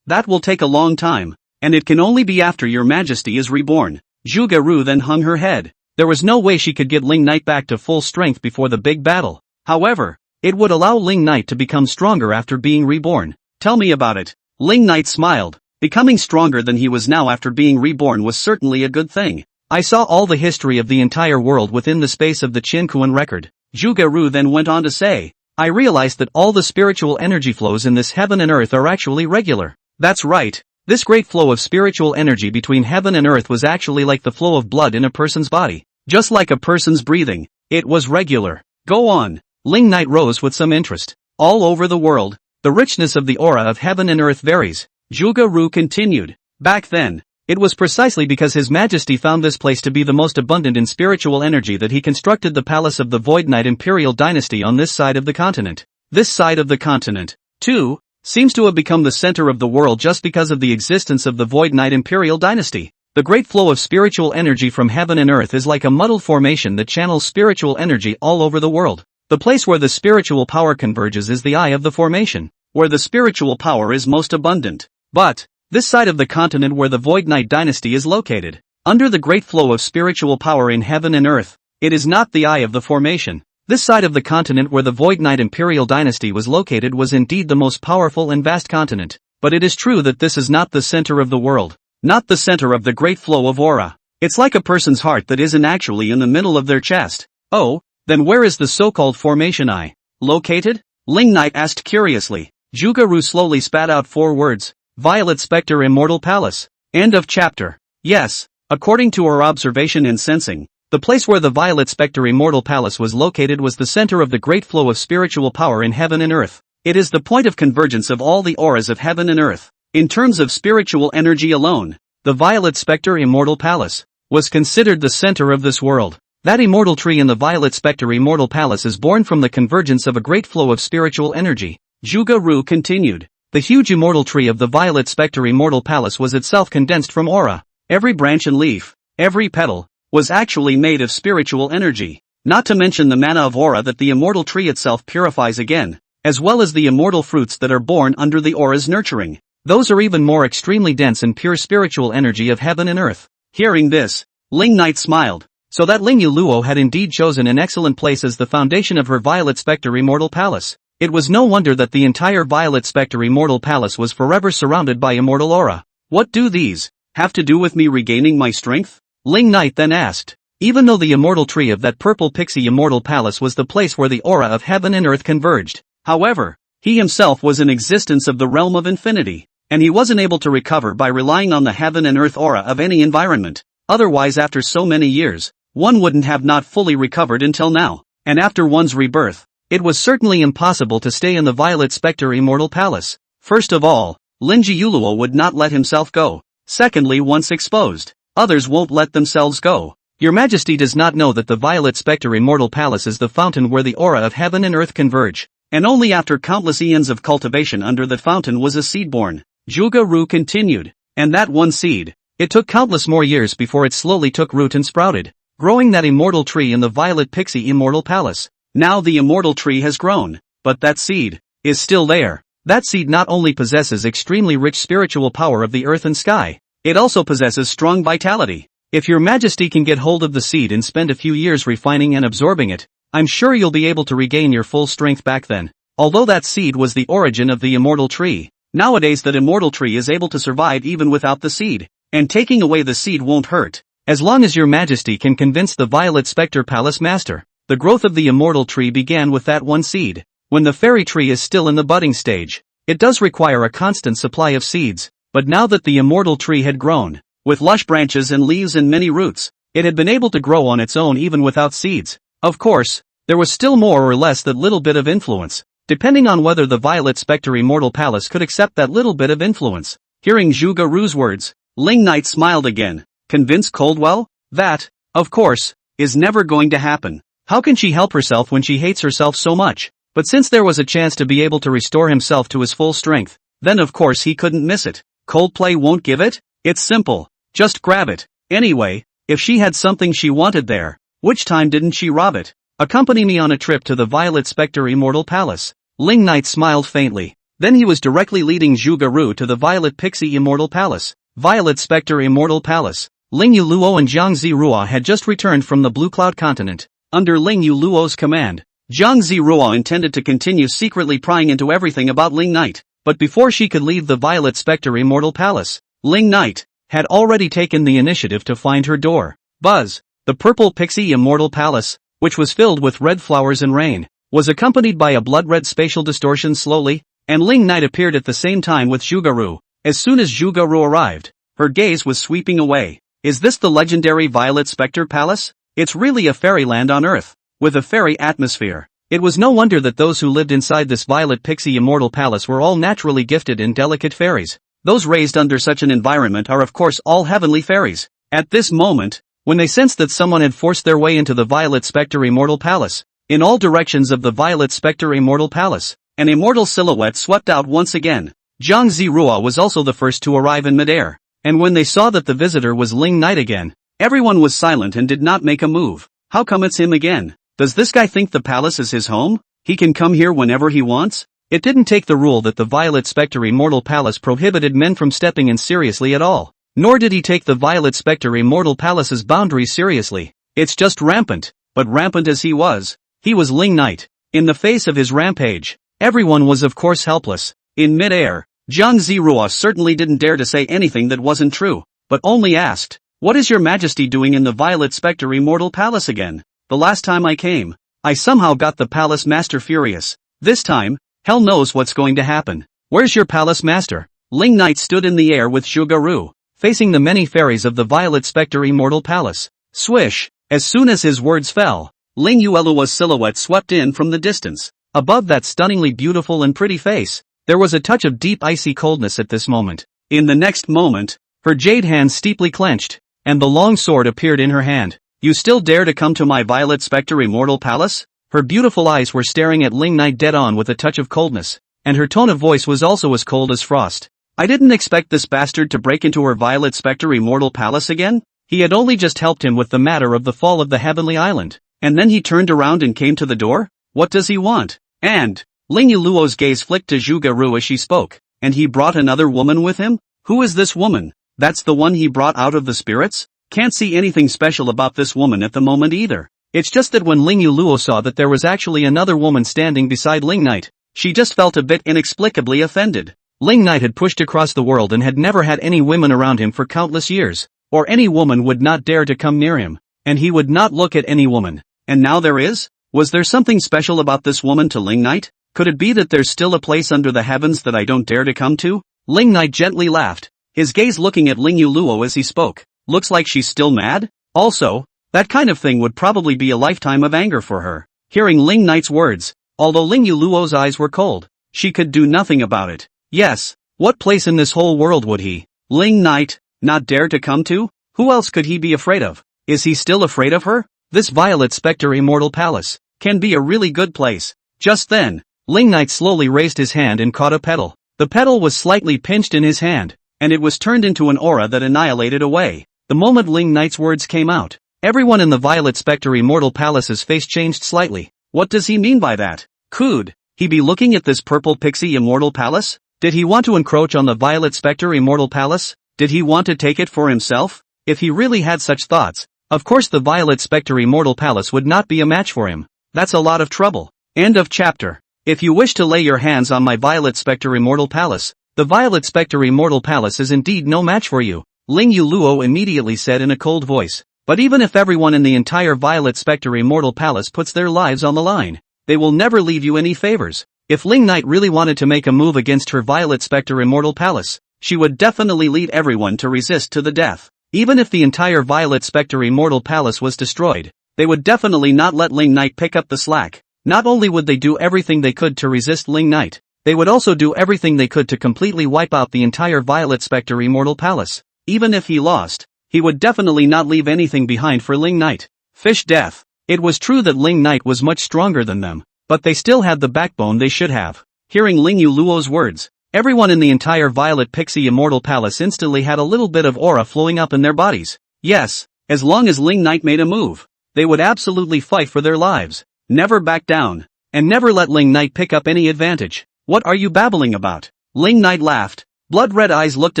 Speaker 1: That will take a long time, and it can only be after your Majesty is reborn. Zhuge Ru then hung her head. There was no way she could get Ling Knight back to full strength before the big battle. However, it would allow Ling Knight to become stronger after being reborn. Tell me about it. Ling Knight smiled. Becoming stronger than he was now after being reborn was certainly a good thing. I saw all the history of the entire world within the space of the Qinkuan record. Zhuge Ru then went on to say, I realized that all the spiritual energy flows in this heaven and earth are actually regular. That's right. This great flow of spiritual energy between heaven and earth was actually like the flow of blood in a person's body. Just like a person's breathing. It was regular. Go on. Ling Knight rose with some interest. All over the world, the richness of the aura of heaven and earth varies. Zhuge Ru continued. Back then, it was precisely because His Majesty found this place to be the most abundant in spiritual energy that he constructed the palace of the Void Knight Imperial Dynasty on this side of the continent. This side of the continent, too, seems to have become the center of the world just because of the existence of the Void Knight Imperial Dynasty. The great flow of spiritual energy from heaven and earth is like a muddled formation that channels spiritual energy all over the world. The place where the spiritual power converges is the eye of the formation, where the spiritual power is most abundant. But, this side of the continent where the Void Knight Dynasty is located, under the great flow of spiritual power in heaven and earth, it is not the eye of the formation. This side of the continent where the Void Knight Imperial Dynasty was located was indeed the most powerful and vast continent, but it is true that this is not the center of the world, not the center of the great flow of aura. It's like a person's heart that isn't actually in the middle of their chest. Oh, then where is the so-called formation eye located? Ling Knight asked curiously. Zhuge Ru slowly spat out 4 words. Violet Spectre Immortal Palace. End of chapter. Yes, according to our observation and sensing, the place where the Violet Spectre Immortal Palace was located was the center of the great flow of spiritual power in heaven and earth. It is the point of convergence of all the auras of heaven and earth. In terms of spiritual energy alone, the Violet Spectre Immortal Palace was considered the center of this world. That immortal tree in the Violet Spectre Immortal Palace is born from the convergence of a great flow of spiritual energy. Zhuge Ru continued. The huge immortal tree of the Violet Spectre Immortal Palace was itself condensed from aura. Every branch and leaf, every petal, was actually made of spiritual energy. Not to mention the mana of aura that the immortal tree itself purifies again, as well as the immortal fruits that are born under the aura's nurturing. Those are even more extremely dense and pure spiritual energy of heaven and earth. Hearing this, Ling Knight smiled. So that Ling Yuluo had indeed chosen an excellent place as the foundation of her Violet Spectre Immortal Palace. It was no wonder that the entire Violet Spectre Immortal Palace was forever surrounded by immortal aura. What do these have to do with me regaining my strength? Ling Knight then asked. Even though the immortal tree of that purple pixie immortal palace was the place where the aura of heaven and earth converged, however, he himself was an existence of the realm of infinity, and he wasn't able to recover by relying on the heaven and earth aura of any environment. Otherwise, after so many years, one wouldn't have not fully recovered until now. And after one's rebirth, it was certainly impossible to stay in the Violet Spectre Immortal Palace. First of all, Lin Jiuluo would not let himself go. Secondly, once exposed, others won't let themselves go. Your Majesty does not know that the Violet Spectre Immortal Palace is the fountain where the aura of heaven and earth converge, and only after countless eons of cultivation under that fountain was a seed born. Zhuge Ru continued. And that one seed, it took countless more years before it slowly took root and sprouted, growing that immortal tree in the Violet Pixie Immortal Palace. Now the immortal tree has grown, but that seed is still there. That seed not only possesses extremely rich spiritual power of the earth and sky, it also possesses strong vitality. If your Majesty can get hold of the seed and spend a few years refining and absorbing it, I'm sure you'll be able to regain your full strength back then. Although that seed was the origin of the immortal tree, nowadays that immortal tree is able to survive even without the seed, and taking away the seed won't hurt, as long as your Majesty can convince the Violet Spectre Palace Master. The growth of the immortal tree began with that one seed. When the fairy tree is still in the budding stage, it does require a constant supply of seeds, but now that the immortal tree had grown, with lush branches and leaves and many roots, it had been able to grow on its own even without seeds. Of course, there was still more or less that little bit of influence, depending on whether the Violet Spectre Immortal Palace could accept that little bit of influence. Hearing Zhuge Ru's words, Ling Knight smiled again. Convince Coldwell? That, of course, is never going to happen. How can she help herself when she hates herself so much? But since there was a chance to be able to restore himself to his full strength, then of course he couldn't miss it. Coldplay won't give it? It's simple. Just grab it. Anyway, if she had something she wanted there, which time didn't she rob it? Accompany me on a trip to the Violet Spectre Immortal Palace. Ling Knight smiled faintly. Then he was directly leading Zhuge Ru to the Violet Pixie Immortal Palace. Violet Spectre Immortal Palace. Ling Yuluo and Zhang Zirua had just returned from the Blue Cloud continent. Under Ling Yuluo's command, Zhang Zirua intended to continue secretly prying into everything about Ling Knight, but before she could leave the Violet Spectre Immortal Palace, Ling Knight had already taken the initiative to find her door. Buzz, the Purple Pixie Immortal Palace, which was filled with red flowers and rain, was accompanied by a blood-red spatial distortion slowly, and Ling Knight appeared at the same time with Zhuge Ru. As soon as Zhuge Ru arrived, her gaze was sweeping away. Is this the legendary Violet Spectre Palace? It's really a fairyland on Earth, with a fairy atmosphere. It was no wonder that those who lived inside this Violet Pixie Immortal Palace were all naturally gifted and delicate fairies. Those raised under such an environment are of course all heavenly fairies. At this moment, when they sensed that someone had forced their way into the Violet Spectre Immortal Palace, in all directions of the Violet Spectre Immortal Palace, an immortal silhouette swept out once again. Zhang Zirua was also the first to arrive in midair, and when they saw that the visitor was Ling Knight again, everyone was silent and did not make a move. How come it's him again? Does this guy think the palace is his home? He can come here whenever he wants? It didn't take the rule that the Violet Spectre Immortal Palace prohibited men from stepping in seriously at all. Nor did he take the Violet Spectre Immortal Palace's boundaries seriously. It's just rampant. But rampant as he was Ling Knight. In the face of his rampage, everyone was of course helpless. In mid-air, Zhang Zirua certainly didn't dare to say anything that wasn't true, but only asked, "What is your Majesty doing in the Violet Spectre Immortal Palace again? The last time I came, I somehow got the Palace Master furious. This time, hell knows what's going to happen. Where's your Palace Master?" Ling Knight stood in the air with Zhuge Ru, facing the many fairies of the Violet Spectre Immortal Palace. Swish! As soon as his words fell, Ling Yuelua's silhouette swept in from the distance. Above that stunningly beautiful and pretty face, there was a touch of deep icy coldness at this moment. In the next moment, her jade hand steeply clenched, and the long sword appeared in her hand. "You still dare to come to my Violet Spectre Immortal Palace?" Her beautiful eyes were staring at Ling Knight dead on with a touch of coldness, and her tone of voice was also as cold as frost. "I didn't expect this bastard to break into her Violet Spectre Immortal Palace again. He had only just helped him with the matter of the fall of the Heavenly Island, and then he turned around and came to the door? What does he want?" And Ling Yuluo's gaze flicked to Zhuge Ru as she spoke. "And he brought another woman with him? Who is this woman? That's the one he brought out of the spirits? Can't see anything special about this woman at the moment either. It's just that when Ling Yuluo saw that there was actually another woman standing beside Ling Knight, she just felt a bit inexplicably offended. Ling Knight had pushed across the world and had never had any women around him for countless years, or any woman would not dare to come near him, and he would not look at any woman. And now there is? Was there something special about this woman to Ling Knight? Could it be that there's still a place under the heavens that I don't dare to come to? Ling Knight gently laughed, his gaze looking at Ling Yuluo as he spoke. Looks like she's still mad? Also, That kind of thing would probably be a lifetime of anger for her. Hearing Ling Knight's words, although Ling Yuluo's eyes were cold, she could do nothing about it. Yes, what place in this whole world would he, Ling Knight, not dare to come to? Who else could he be afraid of? Is he still afraid of her? This Violet Spectre Immortal Palace can be a really good place. Just then, Ling Knight slowly raised his hand and caught a petal. The petal was slightly pinched in his hand, and it was turned into an aura that annihilated away. The moment Ling Knight's words came out, everyone in the Violet Spectre Immortal Palace's face changed slightly. What does he mean by that? Could he be looking at this purple pixie Immortal Palace? Did he want to encroach on the Violet Spectre Immortal Palace? Did he want to take it for himself? If he really had such thoughts, of course the Violet Spectre Immortal Palace would not be a match for him. That's a lot of trouble. End of chapter. If you wish to lay your hands on my Violet Spectre Immortal Palace, the Violet Spectre Immortal Palace is indeed no match for you, Ling Yuluo immediately said in a cold voice. But even if everyone in the entire Violet Spectre Immortal Palace puts their lives on the line, they will never leave you any favors. If Ling Knight really wanted to make a move against her Violet Spectre Immortal Palace, she would definitely lead everyone to resist to the death. Even if the entire Violet Spectre Immortal Palace was destroyed, they would definitely not let Ling Knight pick up the slack. Not only would they do everything they could to resist Ling Knight, they would also do everything they could to completely wipe out the entire Violet Spectre Immortal Palace. Even if he lost, he would definitely not leave anything behind for Ling Knight. Fish death. It was true that Ling Knight was much stronger than them, but they still had the backbone they should have. Hearing Ling Yuluo's words, everyone in the entire Violet Pixie Immortal Palace instantly had a little bit of aura flowing up in their bodies. Yes, as long as Ling Knight made a move, they would absolutely fight for their lives. Never back down, and never let Ling Knight pick up any advantage. What are you babbling about? Ling Knight laughed. Blood-red eyes looked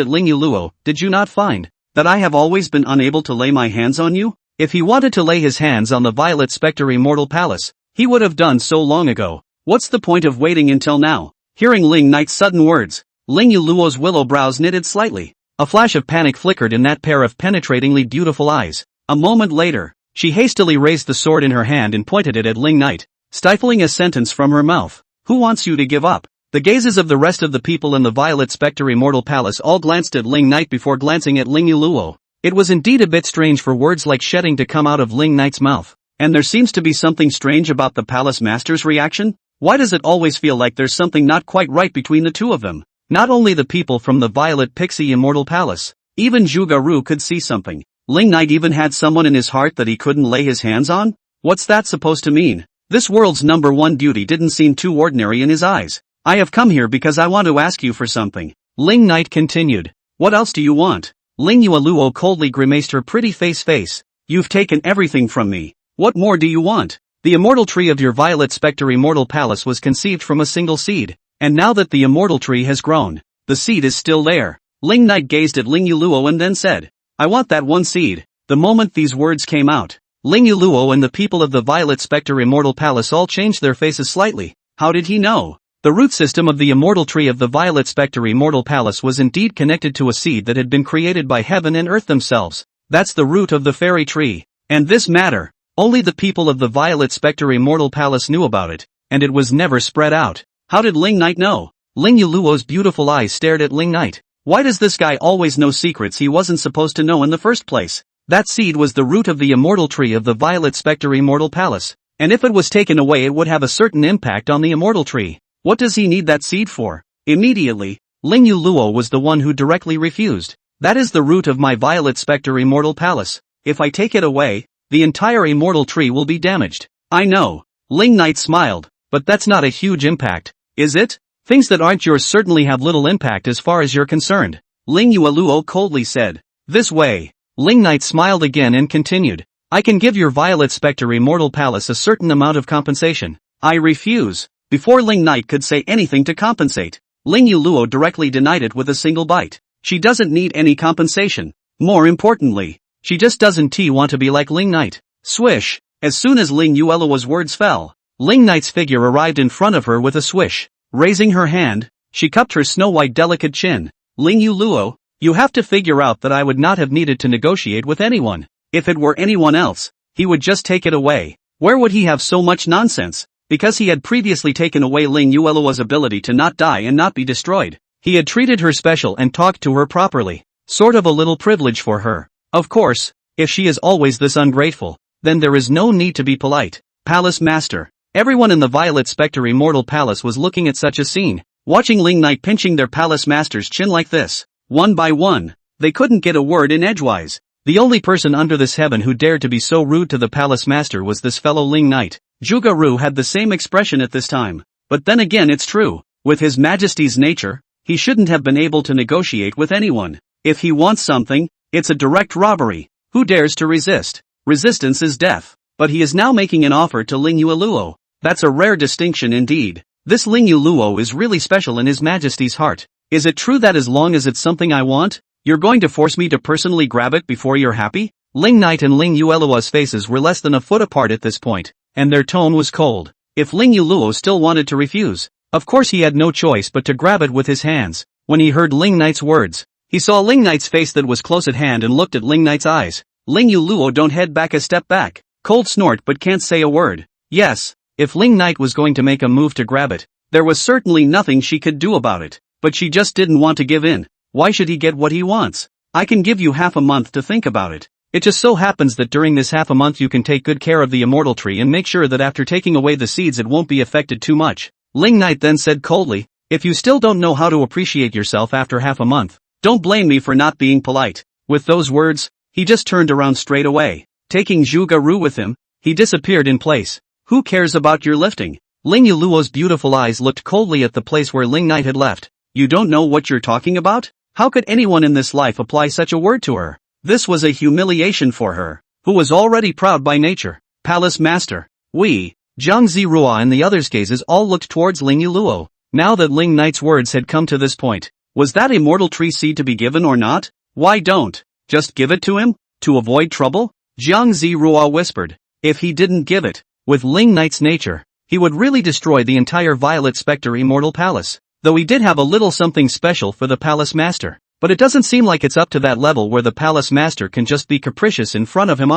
Speaker 1: at Ling Yuluo. Did you not find that I have always been unable to lay my hands on you? If he wanted to lay his hands on the Violet Spectre Immortal Palace, he would have done so long ago. What's the point of waiting until now? Hearing Ling Knight's sudden words, Ling Yuluo's willow brows knitted slightly. A flash of panic flickered in that pair of penetratingly beautiful eyes. A moment later, she hastily raised the sword in her hand and pointed it at Ling Knight, stifling a sentence from her mouth. Who wants you to give up? The gazes of the rest of the people in the Violet Spectre Immortal Palace all glanced at Ling Knight before glancing at Ling Yuluo. It was indeed a bit strange for words like shedding to come out of Ling Knight's mouth. And there seems to be something strange about the Palace Master's reaction? Why does it always feel like there's something not quite right between the two of them? Not only the people from the Violet Pixie Immortal Palace, even Zhuge-Ru could see something. Ling Knight even had someone in his heart that he couldn't lay his hands on? What's that supposed to mean? This world's number one beauty didn't seem too ordinary in his eyes. I have come here because I want to ask you for something. Ling Knight continued. What else do you want? Ling Yuluo coldly grimaced her pretty face. You've taken everything from me. What more do you want? The immortal tree of your Violet Spectre Immortal Palace was conceived from a single seed, and now that the immortal tree has grown, the seed is still there. Ling Knight gazed at Ling Yuluo and then said, I want that one seed. The moment these words came out, Ling Yuluo and the people of the Violet Spectre Immortal Palace all changed their faces slightly. How did he know? The root system of the immortal tree of the Violet Spectre Immortal Palace was indeed connected to a seed that had been created by heaven and earth themselves. That's the root of the fairy tree. And this matter, only the people of the Violet Spectre Immortal Palace knew about it, and it was never spread out. How did Ling Knight know? Ling Yuluo's beautiful eyes stared at Ling Knight. Why does this guy always know secrets he wasn't supposed to know in the first place? That seed was the root of the immortal tree of the Violet Spectre Immortal Palace, and if it was taken away it would have a certain impact on the immortal tree. What does he need that seed for? Immediately, Ling Yuluo was the one who directly refused. That is the root of my Violet Spectre Immortal Palace. If I take it away, the entire immortal tree will be damaged. I know. Ling Knight smiled, but that's not a huge impact, is it? Things that aren't yours certainly have little impact as far as you're concerned. Ling Yuluo coldly said. This way. Ling Knight smiled again and continued. I can give your Violet Spectre Immortal Palace a certain amount of compensation. I refuse. Before Ling Knight could say anything to compensate, Ling Yuluo directly denied it with a single bite. She doesn't need any compensation. More importantly, she just doesn't want to be like Ling Knight. Swish. As soon as Ling Yuluo's words fell, Ling Knight's figure arrived in front of her with a swish. Raising her hand, she cupped her snow-white delicate chin. Ling Yuluo, you have to figure out that I would not have needed to negotiate with anyone. If it were anyone else, he would just take it away. Where would he have so much nonsense? Because he had previously taken away Ling Yuluo's ability to not die and not be destroyed. He had treated her special and talked to her properly. Sort of a little privilege for her. Of course, If she is always this ungrateful, then there is no need to be polite. Palace Master. Everyone in the Violet Spectre Immortal Palace was looking at such a scene, watching Ling Knight pinching their Palace Master's chin like this. One by one, they couldn't get a word in edgewise. The only person under this heaven who dared to be so rude to the Palace Master was this fellow Ling Knight. Juga-ru had the same expression at this time. But then again, it's true. With His Majesty's nature, he shouldn't have been able to negotiate with anyone. If he wants something, it's a direct robbery. Who dares to resist? Resistance is death. But he is now making an offer to Ling Yueluo. That's a rare distinction indeed. This Ling Yueluo is really special in His Majesty's heart. Is it true that as long as it's something I want, you're going to force me to personally grab it before you're happy? Ling Knight and Ling Yueluo's faces were less than a foot apart at this point, and their tone was cold. If Ling Yueluo still wanted to refuse, of course he had no choice but to grab it with his hands. When he heard Ling Knight's words, he saw Ling Knight's face that was close at hand and looked at Ling Knight's eyes. Ling Yueluo don't head back a step back. Cold snort but can't say a word. Yes, if Ling Knight was going to make a move to grab it, there was certainly nothing she could do about it. But she just didn't want to give in. Why should he get what he wants? I can give you half a month to think about it. It just so happens that during this half a month you can take good care of the immortal tree and make sure that after taking away the seeds it won't be affected too much. Ling Knight then said coldly, if you still don't know how to appreciate yourself after half a month, don't blame me for not being polite. With those words, he just turned around straight away. Taking Juga-ru with him, he disappeared in place. Who cares about your lifting? Ling Yueluo's beautiful eyes looked coldly at the place where Ling Knight had left. You don't know what you're talking about? How could anyone in this life apply such a word to her? This was a humiliation for her, who was already proud by nature. Palace Master. We, Jiang Zirua and the others' gazes all looked towards Ling Yueluo. Now that Ling Knight's words had come to this point, was that immortal tree seed to be given or not? Why don't just give it to him? To avoid trouble? Jiang Zirua whispered. If he didn't give it, with Ling Knight's nature, he would really destroy the entire Violet Spectre Immortal Palace. Though he did have a little something special for the Palace Master. But it doesn't seem like it's up to that level where the Palace Master can just be capricious in front of him.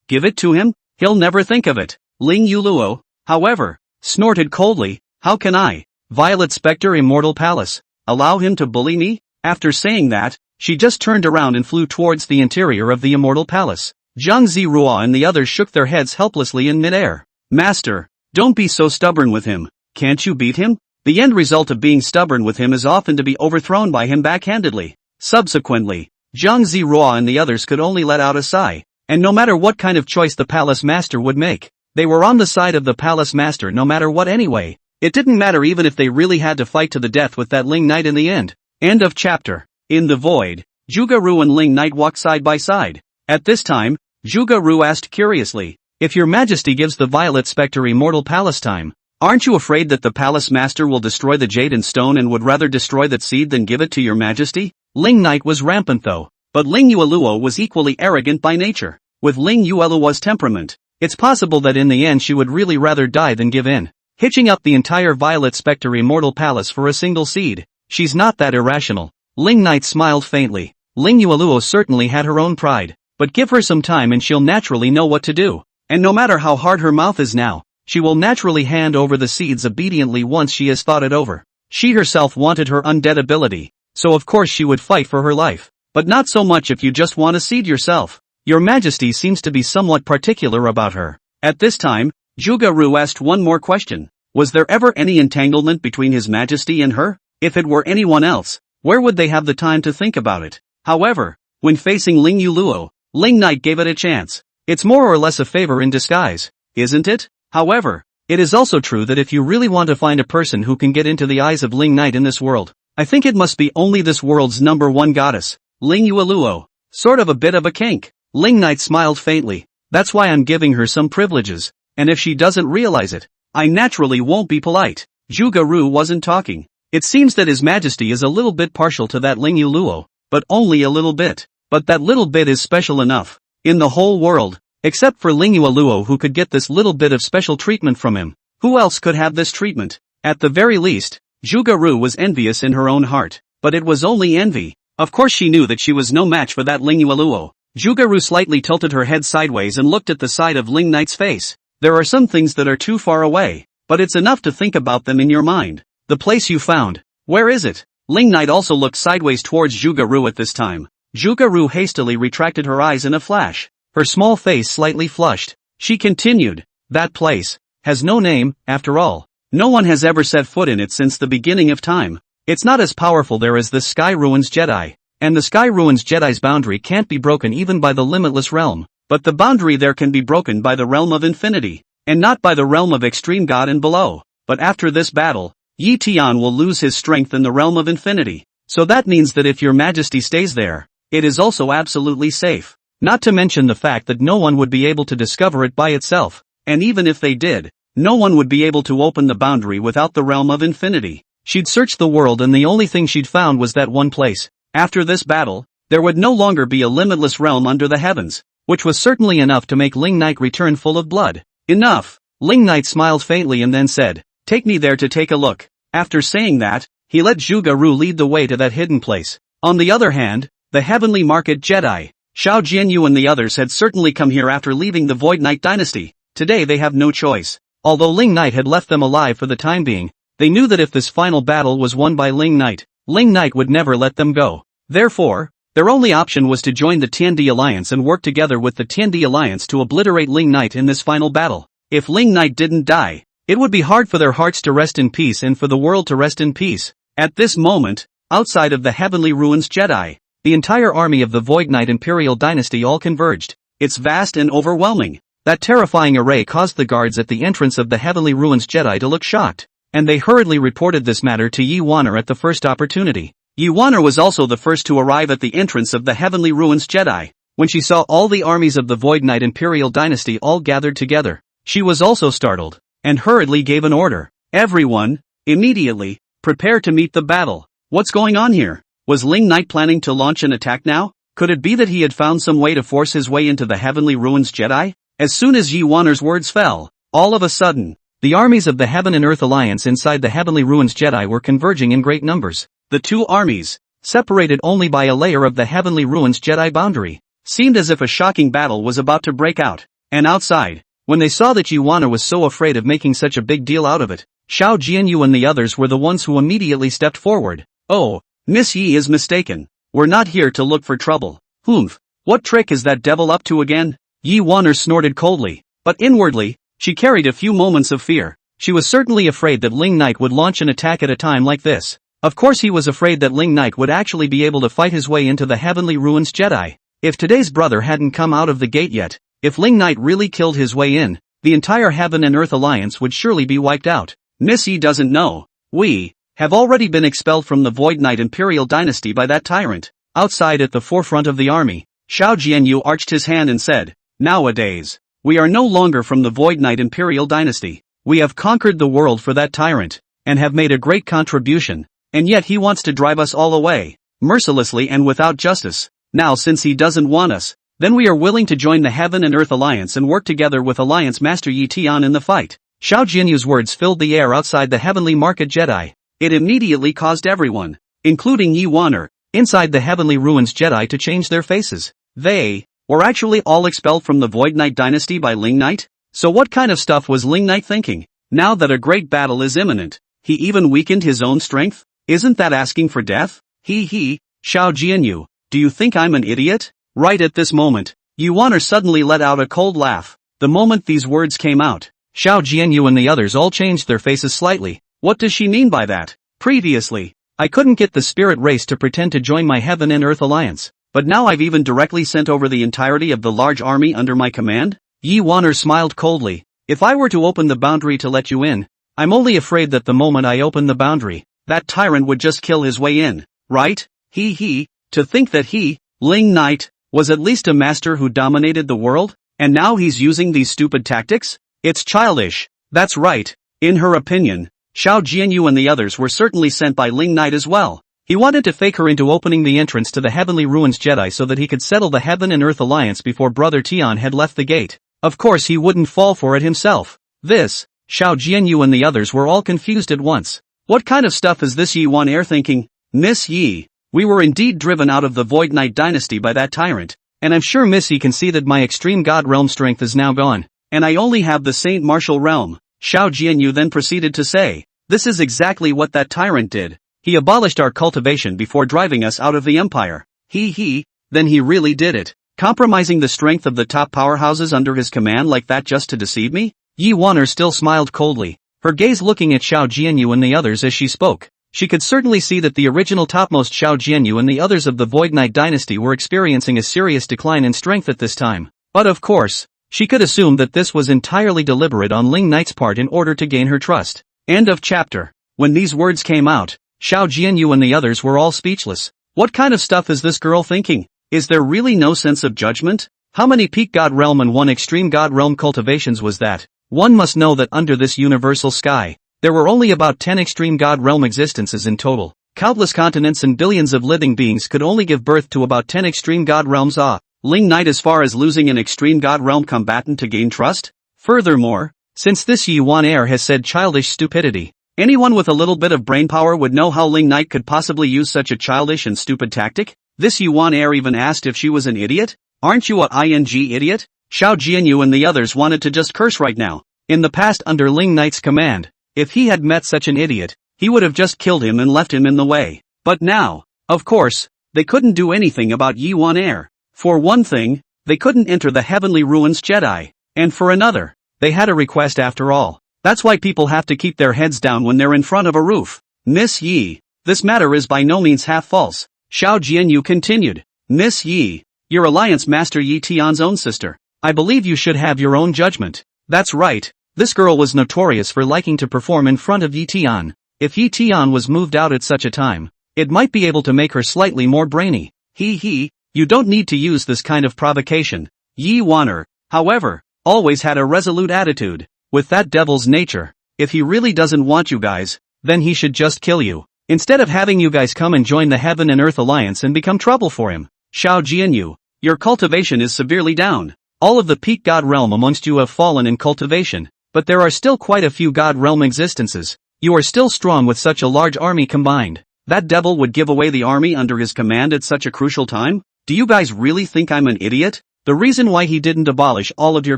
Speaker 1: Give it to him? He'll never think of it. Ling Yueluo, however, snorted coldly, how can I, Violet Spectre Immortal Palace, allow him to bully me? After saying that, she just turned around and flew towards the interior of the Immortal Palace. Jiang Zirua and the others shook their heads helplessly in midair. Master, don't be so stubborn with him. Can't you beat him? The end result of being stubborn with him is often to be overthrown by him backhandedly. Subsequently, Jiang Zirua and the others could only let out a sigh, and no matter what kind of choice the Palace Master would make, they were on the side of the Palace Master no matter what anyway. It didn't matter even if they really had to fight to the death with that Ling Knight in the end. End of chapter. In the void, Juga-ru and Ling Knight walked side by side. At this time, Juga-ru asked curiously, if your majesty gives the Violet Spectre Immortal Palace time, aren't you afraid that the Palace Master will destroy the jade and stone and would rather destroy that seed than give it to your majesty? Ling Knight was rampant though, but Ling Yueluo was equally arrogant by nature. With Ling Yueluo's temperament, it's possible that in the end she would really rather die than give in. Hitching up the entire Violet Spectre Immortal Palace for a single seed. She's not that irrational. Ling Knight smiled faintly. Ling Yueluo certainly had her own pride, but give her some time and she'll naturally know what to do. And no matter how hard her mouth is now, she will naturally hand over the seeds obediently once she has thought it over. She herself wanted her undead ability, so of course she would fight for her life. But not so much if you just want a seed yourself. Your Majesty seems to be somewhat particular about her. At this time, Juga-ru asked one more question. Was there ever any entanglement between His Majesty and her? If it were anyone else, where would they have the time to think about it? However, when facing Ling Yueluo, Ling Knight gave it a chance. It's more or less a favor in disguise, isn't it? However, it is also true that if you really want to find a person who can get into the eyes of Ling Knight in this world, I think it must be only this world's #1 goddess, Ling Yueluo. Sort of a bit of a kink. Ling Knight smiled faintly. That's why I'm giving her some privileges, and if she doesn't realize it, I naturally won't be polite. Juga-ru wasn't talking. It seems that His Majesty is a little bit partial to that Ling Yueluo, but only a little bit. But that little bit is special enough. In the whole world, except for Ling Yueluo who could get this little bit of special treatment from him. Who else could have this treatment? At the very least, Juga-ru was envious in her own heart. But it was only envy. Of course she knew that she was no match for that Ling Yueluo. Juga-ru slightly tilted her head sideways and looked at the side of Ling Knight's face. There are some things that are too far away, but it's enough to think about them in your mind. The place you found. Where is it? Ling Knight also looked sideways towards Juga-ru at this time. Juga-ru hastily retracted her eyes in a flash. her small face slightly flushed. She continued, that place has no name, after all. No one has ever set foot in it since the beginning of time. It's not as powerful there as the Sky Ruins Jedi. And the Sky Ruins Jedi's boundary can't be broken even by the limitless realm. But the boundary there can be broken by the realm of infinity. And not by the realm of extreme God and below. But after this battle, Yi Tian will lose his strength in the realm of infinity. So that means that if your majesty stays there, it is also absolutely safe. Not to mention the fact that no one would be able to discover it by itself. And even if they did, no one would be able to open the boundary without the realm of infinity. She'd searched the world and the only thing she'd found was that one place. After this battle, there would no longer be a limitless realm under the heavens, which was certainly enough to make Ling Knight return full of blood. Enough! Ling Knight smiled faintly and then said, take me there to take a look. After saying that, he let Zhuge Ru lead the way to that hidden place. On the other hand, the Heavenly Market Jedi, Xiao Jianyu and the others had certainly come here after leaving the Void Knight dynasty. Today they have no choice. Although Ling Knight had left them alive for the time being, they knew that if this final battle was won by Ling Knight would never let them go. Therefore, their only option was to join the Tiandi Alliance and work together with the Tiandi Alliance to obliterate Ling Knight in this final battle. If Ling Knight didn't die, it would be hard for their hearts to rest in peace and for the world to rest in peace. At this moment, outside of the Heavenly Ruins Jedi, the entire army of the Void Knight Imperial Dynasty all converged. It's vast and overwhelming. That terrifying array caused the guards at the entrance of the Heavenly Ruins Jedi to look shocked, and they hurriedly reported this matter to Yi Wanner at the first opportunity. Yi Wanner was also the first to arrive at the entrance of the Heavenly Ruins Jedi. When she saw all the armies of the Void Knight Imperial Dynasty all gathered together, she was also startled, and hurriedly gave an order. Everyone, immediately, prepare to meet the battle. What's going on here? Was Ling Knight planning to launch an attack now? Could it be that he had found some way to force his way into the Heavenly Ruins Jedi? As soon as Yi Wanner's words fell, all of a sudden, the armies of the Heaven and Earth Alliance inside the Heavenly Ruins Jedi were converging in great numbers. The two armies, separated only by a layer of the Heavenly Ruins Jedi boundary, seemed as if a shocking battle was about to break out. And outside, when they saw that Yi Wanner was so afraid of making such a big deal out of it, Xiao Jianyu and the others were the ones who immediately stepped forward. Oh, Miss Yi is mistaken. We're not here to look for trouble. Humph, what trick is that devil up to again? Yi Wanner snorted coldly, but inwardly, she carried a few moments of fear. She was certainly afraid that Ling Knight would launch an attack at a time like this. Of course he was afraid that Ling Knight would actually be able to fight his way into the Heavenly Ruins Jedi. If today's brother hadn't come out of the gate yet, if Ling Knight really killed his way in, the entire Heaven and Earth Alliance would surely be wiped out. Miss Yi doesn't know. We have already been expelled from the Void Knight Imperial Dynasty by that tyrant. Outside at the forefront of the army, Xiao Jianyu arched his hand and said, nowadays, we are no longer from the Void Knight Imperial Dynasty. We have conquered the world for that tyrant, and have made a great contribution, and yet he wants to drive us all away, mercilessly and without justice. Now since he doesn't want us, then we are willing to join the Heaven and Earth Alliance and work together with Alliance Master Yi Tian in the fight. Xiao Jianyu's words filled the air outside the Heavenly Market Jedi. It immediately caused everyone, including Yi Wanner, inside the Heavenly Ruins Jedi to change their faces. They were actually all expelled from the Void Knight dynasty by Ling Knight? So what kind of stuff was Ling Knight thinking? Now that a great battle is imminent, he even weakened his own strength? Isn't that asking for death? Xiao Jianyu, do you think I'm an idiot? Right at this moment, Yi Wanner suddenly let out a cold laugh. The moment these words came out, Xiao Jianyu and the others all changed their faces slightly. What does she mean by that? Previously, I couldn't get the spirit race to pretend to join my Heaven and Earth Alliance, but now I've even directly sent over the entirety of the large army under my command? Yi Wanner smiled coldly. If I were to open the boundary to let you in, I'm only afraid that the moment I open the boundary, that tyrant would just kill his way in, right? To think that he, Ling Knight, was at least a master who dominated the world, and now he's using these stupid tactics? It's childish. That's right. In her opinion, Xiao Jianyu and the others were certainly sent by Ling Knight as well. He wanted to fake her into opening the entrance to the Heavenly Ruins Jedi so that he could settle the Heaven and Earth Alliance before Brother Tian had left the gate. Of course he wouldn't fall for it himself. Xiao Jianyu and the others were all confused at once. What kind of stuff is this Yi Wanner thinking? Miss Yi, we were indeed driven out of the Void Knight dynasty by that tyrant, and I'm sure Miss Yi can see that my extreme God realm strength is now gone, and I only have the Saint Martial realm. Xiao Jianyu then proceeded to say, this is exactly what that tyrant did. He abolished our cultivation before driving us out of the empire. Then he really did it. Compromising the strength of the top powerhouses under his command like that just to deceive me? Yi Wan'er still smiled coldly, her gaze looking at Xiao Jianyu and the others as she spoke. She could certainly see that the original topmost Xiao Jianyu and the others of the Void Knight dynasty were experiencing a serious decline in strength at this time. But of course, she could assume that this was entirely deliberate on Ling Knight's part in order to gain her trust. End of chapter. When these words came out, Xiao Jianyu and the others were all speechless. What kind of stuff is this girl thinking? Is there really no sense of judgment? How many peak god realm and 1 extreme god realm cultivations was that? One must know that under this universal sky, there were only about 10 extreme god realm existences in total. Countless continents and billions of living beings could only give birth to about 10 extreme god realms. Ling Knight as far as losing an extreme god realm combatant to gain trust? Furthermore, since this Yi Wan'er has said childish stupidity, anyone with a little bit of brainpower would know how Ling Knight could possibly use such a childish and stupid tactic. This Yi Wan'er even asked if she was an idiot. Aren't you a idiot? Xiao Jianyu and the others wanted to just curse right now. In the past under Ling Knight's command, if he had met such an idiot, he would have just killed him and left him in the way. But now, of course, they couldn't do anything about Yi Wan'er. For one thing, they couldn't enter the Heavenly Ruins Jedi. And for another, they had a request after all. That's why people have to keep their heads down when they're in front of a roof. Miss Yi, this matter is by no means half false. Xiao Jianyu continued. Miss Yi, your Alliance Master Yi Tian's own sister. I believe you should have your own judgment. That's right, this girl was notorious for liking to perform in front of Yi Tian. If Yi Tian was moved out at such a time, it might be able to make her slightly more brainy. You don't need to use this kind of provocation. Yi Wan'er, however, always had a resolute attitude. With that devil's nature, if he really doesn't want you guys, then he should just kill you, instead of having you guys come and join the Heaven and Earth Alliance and become trouble for him. Xiao Jianyu, your cultivation is severely down. All of the peak god realm amongst you have fallen in cultivation, but there are still quite a few god realm existences. You are still strong with such a large army combined. That devil would give away the army under his command at such a crucial time? Do you guys really think I'm an idiot? The reason why he didn't abolish all of your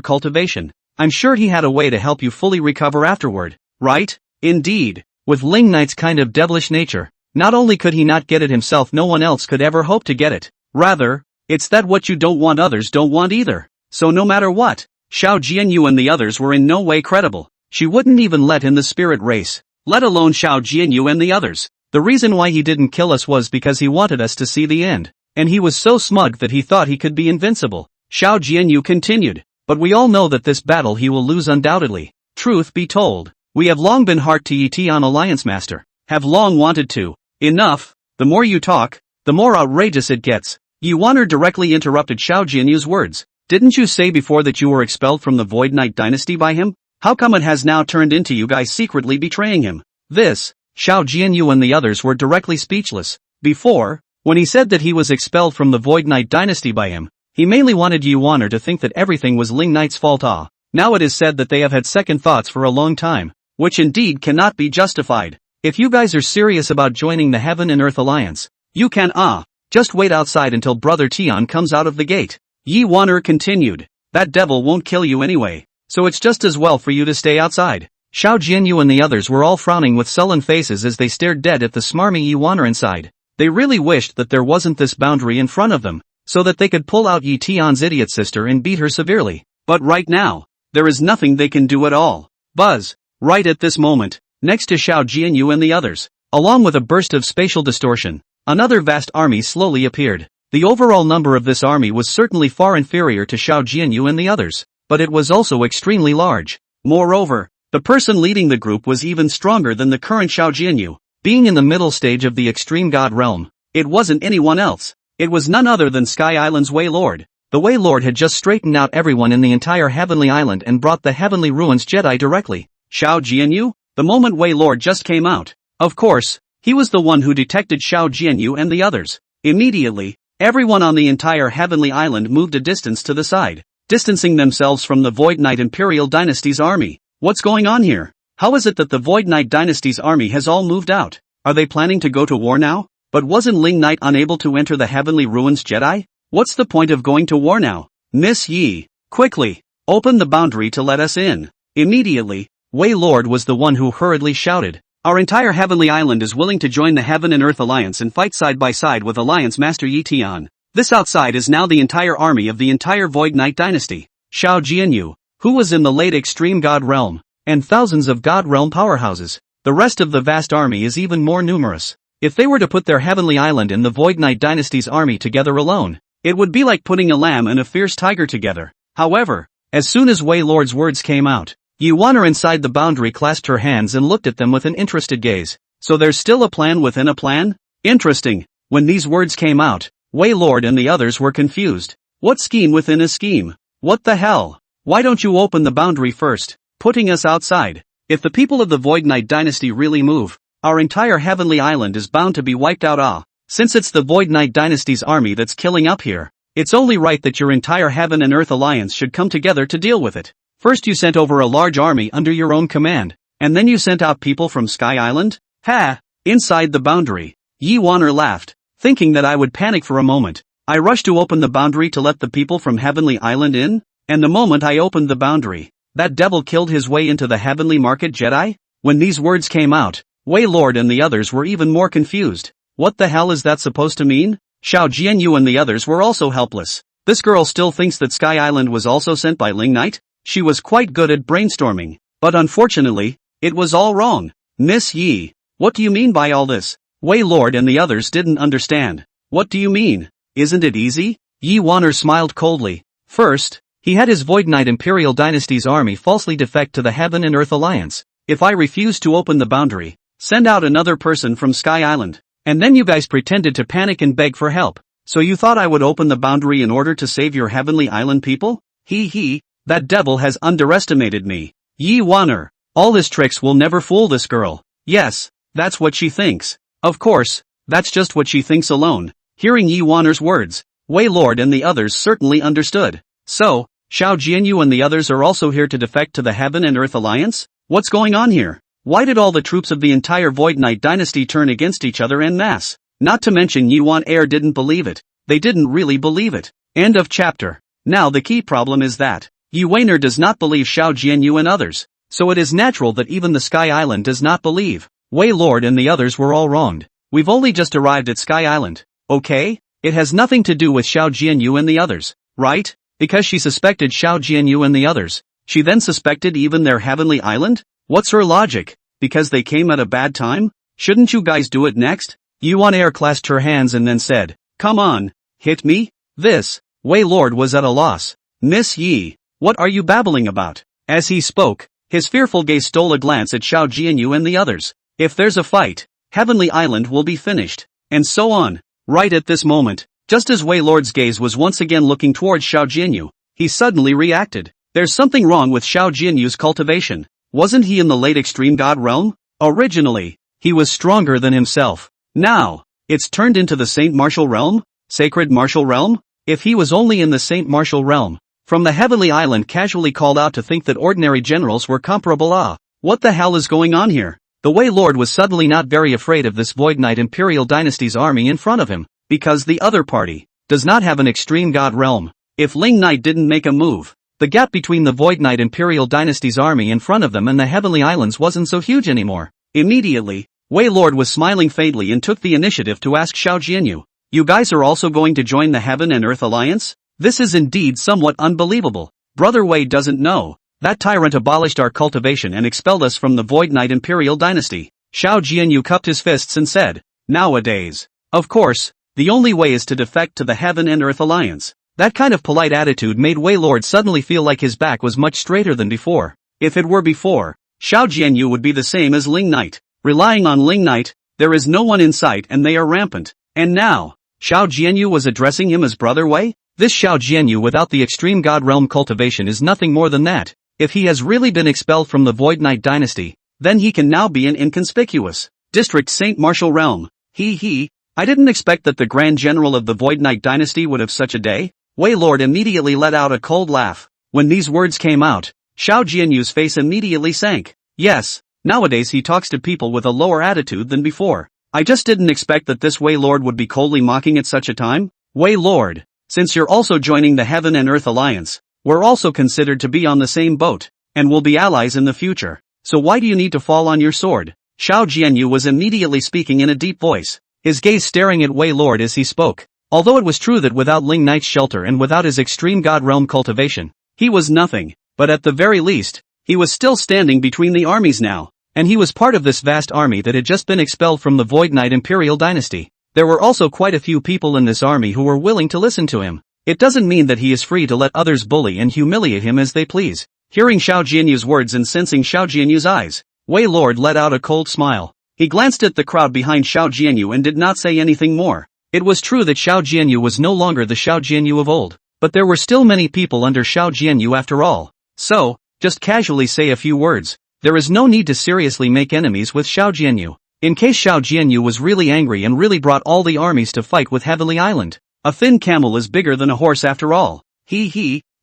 Speaker 1: cultivation, I'm sure he had a way to help you fully recover afterward, right? Indeed, with Ling Knight's kind of devilish nature, not only could he not get it himself, no one else could ever hope to get it. Rather, it's that what you don't want others don't want either. So no matter what, Xiao Jianyu and the others were in no way credible. She wouldn't even let in the spirit race, let alone Xiao Jianyu and the others. The reason why he didn't kill us was because he wanted us to see the end. And he was so smug that he thought he could be invincible. Xiao Jianyu continued. But we all know that this battle he will lose undoubtedly. Truth be told, we have long been heart to Yi Tian Alliance Master. Have long wanted to. Enough. The more you talk, the more outrageous it gets. Yi Wan'er directly interrupted Xiao Jianyu's words. Didn't you say before that you were expelled from the Void Knight dynasty by him? How come it has now turned into you guys secretly betraying him? This, Xiao Jianyu and the others were directly speechless. Before, when he said that he was expelled from the Void Knight dynasty by him, he mainly wanted Yi Wan'er to think that everything was Ling Knight's fault. Now it is said that they have had second thoughts for a long time, which indeed cannot be justified. If you guys are serious about joining the Heaven and Earth Alliance, you can just wait outside until Brother Tian comes out of the gate. Yi Wan'er continued. That devil won't kill you anyway, so it's just as well for you to stay outside. Xiao Jianyu and the others were all frowning with sullen faces as they stared dead at the smarmy Yi Wan'er inside. They really wished that there wasn't this boundary in front of them, so that they could pull out Yi Tian's idiot sister and beat her severely. But right now, there is nothing they can do at all. Buzz, right at this moment, next to Xiao Jianyu and the others, along with a burst of spatial distortion, another vast army slowly appeared. The overall number of this army was certainly far inferior to Xiao Jianyu and the others, but it was also extremely large. Moreover, the person leading the group was even stronger than the current Xiao Jianyu. Being in the middle stage of the extreme god realm, it wasn't anyone else. It was none other than Sky Island's Way Lord. The Way Lord had just straightened out everyone in the entire Heavenly Island and brought the Heavenly Ruins Jedi directly. Xiao Jianyu? The moment Way Lord just came out. Of course, he was the one who detected Xiao Jianyu and the others. Immediately, everyone on the entire Heavenly Island moved a distance to the side, distancing themselves from the Void Knight Imperial Dynasty's army. What's going on here? How is it that the Void Knight Dynasty's army has all moved out? Are they planning to go to war now? But wasn't Ling Knight unable to enter the Heavenly Ruins Jedi? What's the point of going to war now? Miss Yi, quickly, open the boundary to let us in. Immediately, Way Lord was the one who hurriedly shouted. Our entire Heavenly Island is willing to join the Heaven and Earth Alliance and fight side by side with Alliance Master Yi Tian. This outside is now the entire army of the entire Void Knight dynasty. Xiao Jianyu, who was in the late extreme god realm, and thousands of god realm powerhouses. The rest of the vast army is even more numerous. If they were to put their heavenly island and the Void Knight dynasty's army together alone, it would be like putting a lamb and a fierce tiger together. However, as soon as Wei Lord's words came out, Yi Wan'er inside the boundary clasped her hands and looked at them with an interested gaze. So there's still a plan within a plan? Interesting. When these words came out, Wei Lord and the others were confused. What scheme within a scheme? What the hell? Why don't you open the boundary first, putting us outside? If the people of the Void Knight dynasty really move, our entire heavenly island is bound to be wiped out. Since it's the Void Knight dynasty's army that's killing up here, it's only right that your entire Heaven and Earth alliance should come together to deal with it. First you sent over a large army under your own command, and then you sent out people from Sky Island? Ha! Inside the boundary, Yi Wan'er laughed, thinking that I would panic for a moment. I rushed to open the boundary to let the people from Heavenly Island in, and the moment I opened the boundary, that devil killed his way into the Heavenly Market Jedi? When these words came out, Wei Lord and the others were even more confused. What the hell is that supposed to mean? Xiao Jianyu and the others were also helpless. This girl still thinks that Sky Island was also sent by Ling Knight? She was quite good at brainstorming, but unfortunately, it was all wrong. Miss Yi, what do you mean by all this? Wei Lord and the others didn't understand. What do you mean? Isn't it easy? Yi Wan'er smiled coldly. First, he had his Void Knight Imperial Dynasty's army falsely defect to the Heaven and Earth Alliance. If I refuse to open the boundary, send out another person from Sky Island. And then you guys pretended to panic and beg for help. So you thought I would open the boundary in order to save your Heavenly Island people? He, that devil has underestimated me. Yi Wan'er, all his tricks will never fool this girl. Yes, that's what she thinks. Of course, that's just what she thinks alone. Hearing Yi Wan'er's words, Wei Lord and the others certainly understood. So, Xiao Jianyu and the others are also here to defect to the Heaven and Earth Alliance? What's going on here? Why did all the troops of the entire Void Knight dynasty turn against each other en masse? Not to mention Yi Wan'er didn't believe it. They didn't really believe it. End of chapter. Now the key problem is that Yi Wan'er does not believe Xiao Jianyu and others. So it is natural that even the Sky Island does not believe. Wei Lord and the others were all wronged. We've only just arrived at Sky Island, okay? It has nothing to do with Xiao Jianyu and the others, right? Because she suspected Xiao Jianyu and the others, she then suspected even their Heavenly Island? What's her logic? Because they came at a bad time? Shouldn't you guys do it next? Yi Wan'er clasped her hands and then said, come on, hit me? This, Wei Lord was at a loss. Miss Yi, what are you babbling about? As he spoke, his fearful gaze stole a glance at Xiao Jianyu and the others. If there's a fight, Heavenly Island will be finished. And so on. Right at this moment, just as Wei Lord's gaze was once again looking towards Xiao Jianyu, he suddenly reacted. There's something wrong with Xiao Jianyu's cultivation. Wasn't he in the late extreme god realm? Originally, he was stronger than himself. Now, it's turned into the Saint Martial realm? Sacred Martial realm? If he was only in the Saint Martial realm, from the Heavenly Island casually called out to think that ordinary generals were comparable. What the hell is going on here? The Wei Lord was suddenly not very afraid of this Void Knight Imperial Dynasty's army in front of him, because the other party does not have an extreme god realm. If Ling Knight didn't make a move, the gap between the Void Knight Imperial Dynasty's army in front of them and the Heavenly Islands wasn't so huge anymore. Immediately, Wei Lord was smiling faintly and took the initiative to ask Xiao Jianyu, you guys are also going to join the Heaven and Earth Alliance? This is indeed somewhat unbelievable. Brother Wei doesn't know. That tyrant abolished our cultivation and expelled us from the Void Knight Imperial Dynasty. Xiao Jianyu cupped his fists and said, nowadays, of course, the only way is to defect to the Heaven and Earth Alliance. That kind of polite attitude made Wei Lord suddenly feel like his back was much straighter than before. If it were before, Xiao Jianyu would be the same as Ling Knight. Relying on Ling Knight, there is no one in sight and they are rampant. And now, Xiao Jianyu was addressing him as Brother Wei? This Xiao Jianyu without the extreme god realm cultivation is nothing more than that. If he has really been expelled from the Void Knight dynasty, then he can now be an inconspicuous district Saint Martial realm. I didn't expect that the Grand General of the Void Knight dynasty would have such a day. Wei Lord immediately let out a cold laugh. When these words came out, Xiao Jianyu's face immediately sank. Yes, nowadays he talks to people with a lower attitude than before. I just didn't expect that this Wei Lord would be coldly mocking at such a time. Wei Lord, since you're also joining the Heaven and Earth Alliance, we're also considered to be on the same boat, and will be allies in the future. So why do you need to fall on your sword? Xiao Jianyu was immediately speaking in a deep voice, his gaze staring at Wei Lord as he spoke. Although it was true that without Ling Knight's shelter and without his extreme god realm cultivation, he was nothing, but at the very least, he was still standing between the armies now, and he was part of this vast army that had just been expelled from the Void Knight Imperial dynasty. There were also quite a few people in this army who were willing to listen to him. It doesn't mean that he is free to let others bully and humiliate him as they please. Hearing Xiao Jianyu's words and sensing Xiao Jianyu's eyes, Wei Lord let out a cold smile. He glanced at the crowd behind Xiao Jianyu and did not say anything more. It was true that Xiao Jianyu was no longer the Xiao Jianyu of old, but there were still many people under Xiao Jianyu after all. So, just casually say a few words. There is no need to seriously make enemies with Xiao Jianyu. In case Xiao Jianyu was really angry and really brought all the armies to fight with Heavenly Island. A thin camel is bigger than a horse after all.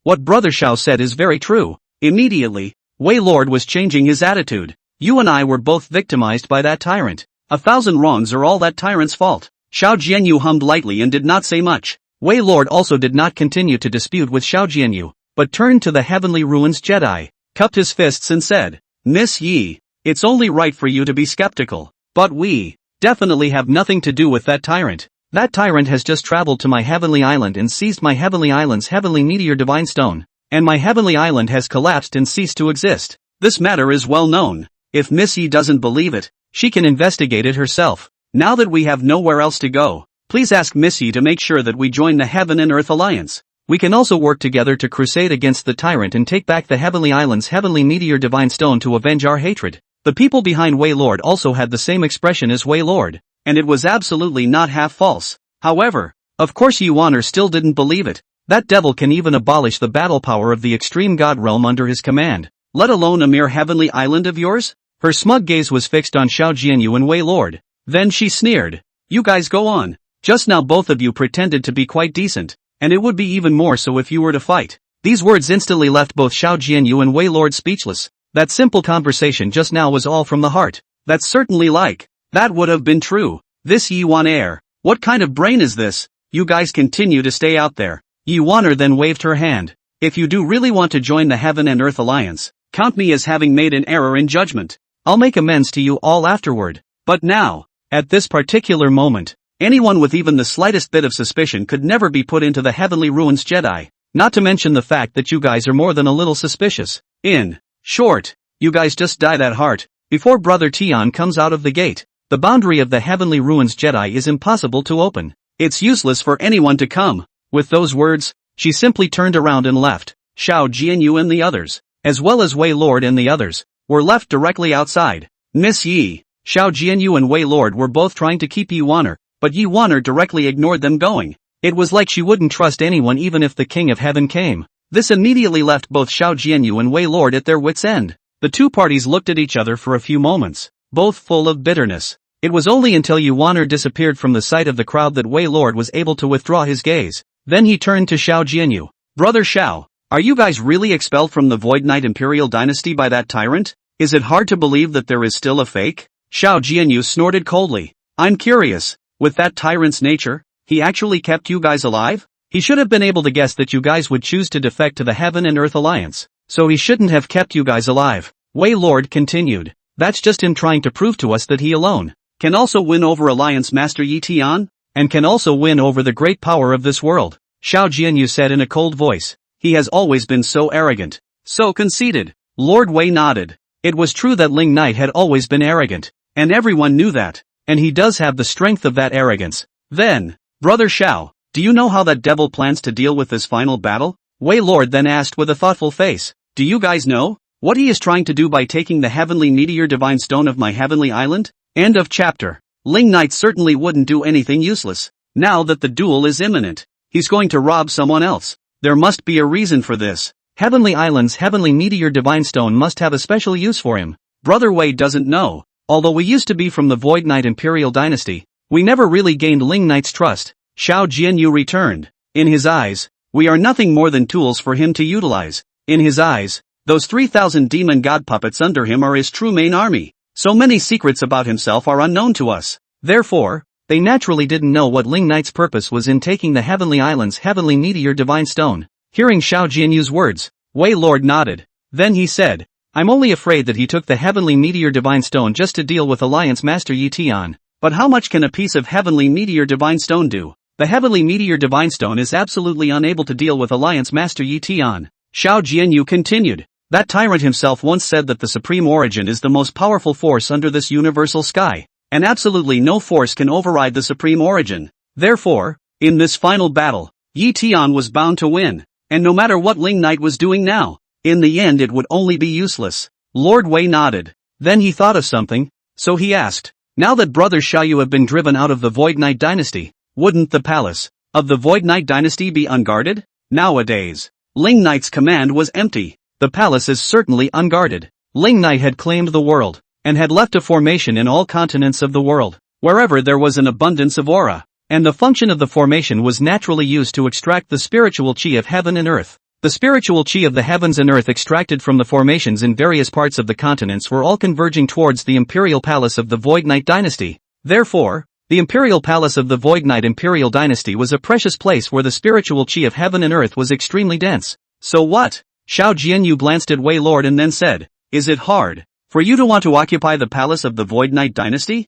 Speaker 1: What Brother Xiao said is very true. Immediately, Wei Lord was changing his attitude. You and I were both victimized by that tyrant. 1,000 wrongs are all that tyrant's fault. Xiao Jianyu hummed lightly and did not say much. Wei Lord also did not continue to dispute with Xiao Jianyu, but turned to the Heavenly Ruins Jedi, cupped his fists and said, Miss Yi, it's only right for you to be skeptical, but we definitely have nothing to do with that tyrant. That tyrant has just traveled to my Heavenly Island and seized my Heavenly Island's Heavenly Meteor Divine Stone, and my Heavenly Island has collapsed and ceased to exist. This matter is well known. If Miss Yi doesn't believe it, she can investigate it herself. Now that we have nowhere else to go, please ask Miss Yi to make sure that we join the Heaven and Earth Alliance. We can also work together to crusade against the tyrant and take back the Heavenly Island's Heavenly Meteor Divine Stone to avenge our hatred. The people behind Wei Lord also had the same expression as Wei Lord, and it was absolutely not half false. However, of course Yuaner still didn't believe it. That devil can even abolish the battle power of the extreme god realm under his command, let alone a mere heavenly island of yours? Her smug gaze was fixed on Xiao Jianyu and Wei Lord. Then she sneered. You guys go on. Just now both of you pretended to be quite decent, and it would be even more so if you were to fight. These words instantly left both Xiao Jianyu and Wei Lord speechless. That simple conversation just now was all from the heart. That's certainly like. That would have been true. This Yuaner. What kind of brain is this? You guys continue to stay out there. Yuaner then waved her hand. If you do really want to join the Heaven and Earth Alliance, count me as having made an error in judgment. I'll make amends to you all afterward. But now, at this particular moment, anyone with even the slightest bit of suspicion could never be put into the Heavenly Ruins Jedi, not to mention the fact that you guys are more than a little suspicious. In short, you guys just die that heart, before Brother Tian comes out of the gate. The boundary of the Heavenly Ruins Jedi is impossible to open. It's useless for anyone to come. With those words, she simply turned around and left. Xiao Jianyu and the others, as well as Wei Lord and the others, were left directly outside. Miss Yi, Xiao Jianyu and Wei Lord were both trying to keep Yuaner, but Yuaner directly ignored them going. It was like she wouldn't trust anyone even if the King of Heaven came. This immediately left both Xiao Jianyu and Wei Lord at their wits' end. The two parties looked at each other for a few moments, both full of bitterness. It was only until Yuaner disappeared from the sight of the crowd that Wei Lord was able to withdraw his gaze. Then he turned to Xiao Jianyu. Brother Xiao, are you guys really expelled from the Void Knight Imperial Dynasty by that tyrant? Is it hard to believe that there is still a fake? Xiao Jianyu snorted coldly. I'm curious, with that tyrant's nature, he actually kept you guys alive? He should have been able to guess that you guys would choose to defect to the Heaven and Earth Alliance, so he shouldn't have kept you guys alive. Wei Lord continued. That's just him trying to prove to us that he alone can also win over Alliance Master Yi Tian, and can also win over the great power of this world. Xiao Jianyu said in a cold voice. He has always been so arrogant, so conceited. Lord Wei nodded. It was true that Ling Knight had always been arrogant, and everyone knew that, and he does have the strength of that arrogance. Then, Brother Xiao, do you know how that devil plans to deal with this final battle? Wei Lord then asked with a thoughtful face. Do you guys know what he is trying to do by taking the Heavenly Meteor Divine Stone of my Heavenly Island? End of chapter. Ling Knight certainly wouldn't do anything useless. Now that the duel is imminent, he's going to rob someone else. There must be a reason for this. Heavenly Island's Heavenly Meteor Divine Stone must have a special use for him. Brother Wei doesn't know. Although we used to be from the Void Knight Imperial Dynasty, we never really gained Ling Knight's trust. Xiao Jianyu returned. In his eyes, we are nothing more than tools for him to utilize. In his eyes, those 3,000 demon god puppets under him are his true main army. So many secrets about himself are unknown to us. Therefore, they naturally didn't know what Ling Knight's purpose was in taking the Heavenly Island's Heavenly Meteor Divine Stone. Hearing Xiao Jianyu's words, Wei Lord nodded. Then he said, I'm only afraid that he took the Heavenly Meteor Divine Stone just to deal with Alliance Master Yi Tian. But how much can a piece of Heavenly Meteor Divine Stone do? The heavenly meteor divine stone is absolutely unable to deal with Alliance Master Yi Tian. Xiao Jianyu continued. That tyrant himself once said that the Supreme Origin is the most powerful force under this universal sky, and absolutely no force can override the Supreme Origin. Therefore, in this final battle, Yi Tian was bound to win, and no matter what Ling Knight was doing now, in the end it would only be useless. Lord Wei nodded. Then he thought of something, so he asked, now that Brother Xiaoyu have been driven out of the Void Knight dynasty, wouldn't the palace of the Void Knight dynasty be unguarded? Nowadays, Ling Knight's command was empty. The palace is certainly unguarded. Ling Knight had claimed the world, and had left a formation in all continents of the world, wherever there was an abundance of aura, and the function of the formation was naturally used to extract the spiritual chi of heaven and earth. The spiritual chi of the heavens and earth extracted from the formations in various parts of the continents were all converging towards the imperial palace of the Void Knight dynasty. Therefore, the imperial palace of the Void Knight imperial dynasty was a precious place where the spiritual chi of heaven and earth was extremely dense. So what? Xiao Jianyu glanced at Wei Lord and then said, is it hard for you to want to occupy the palace of the Void Knight dynasty?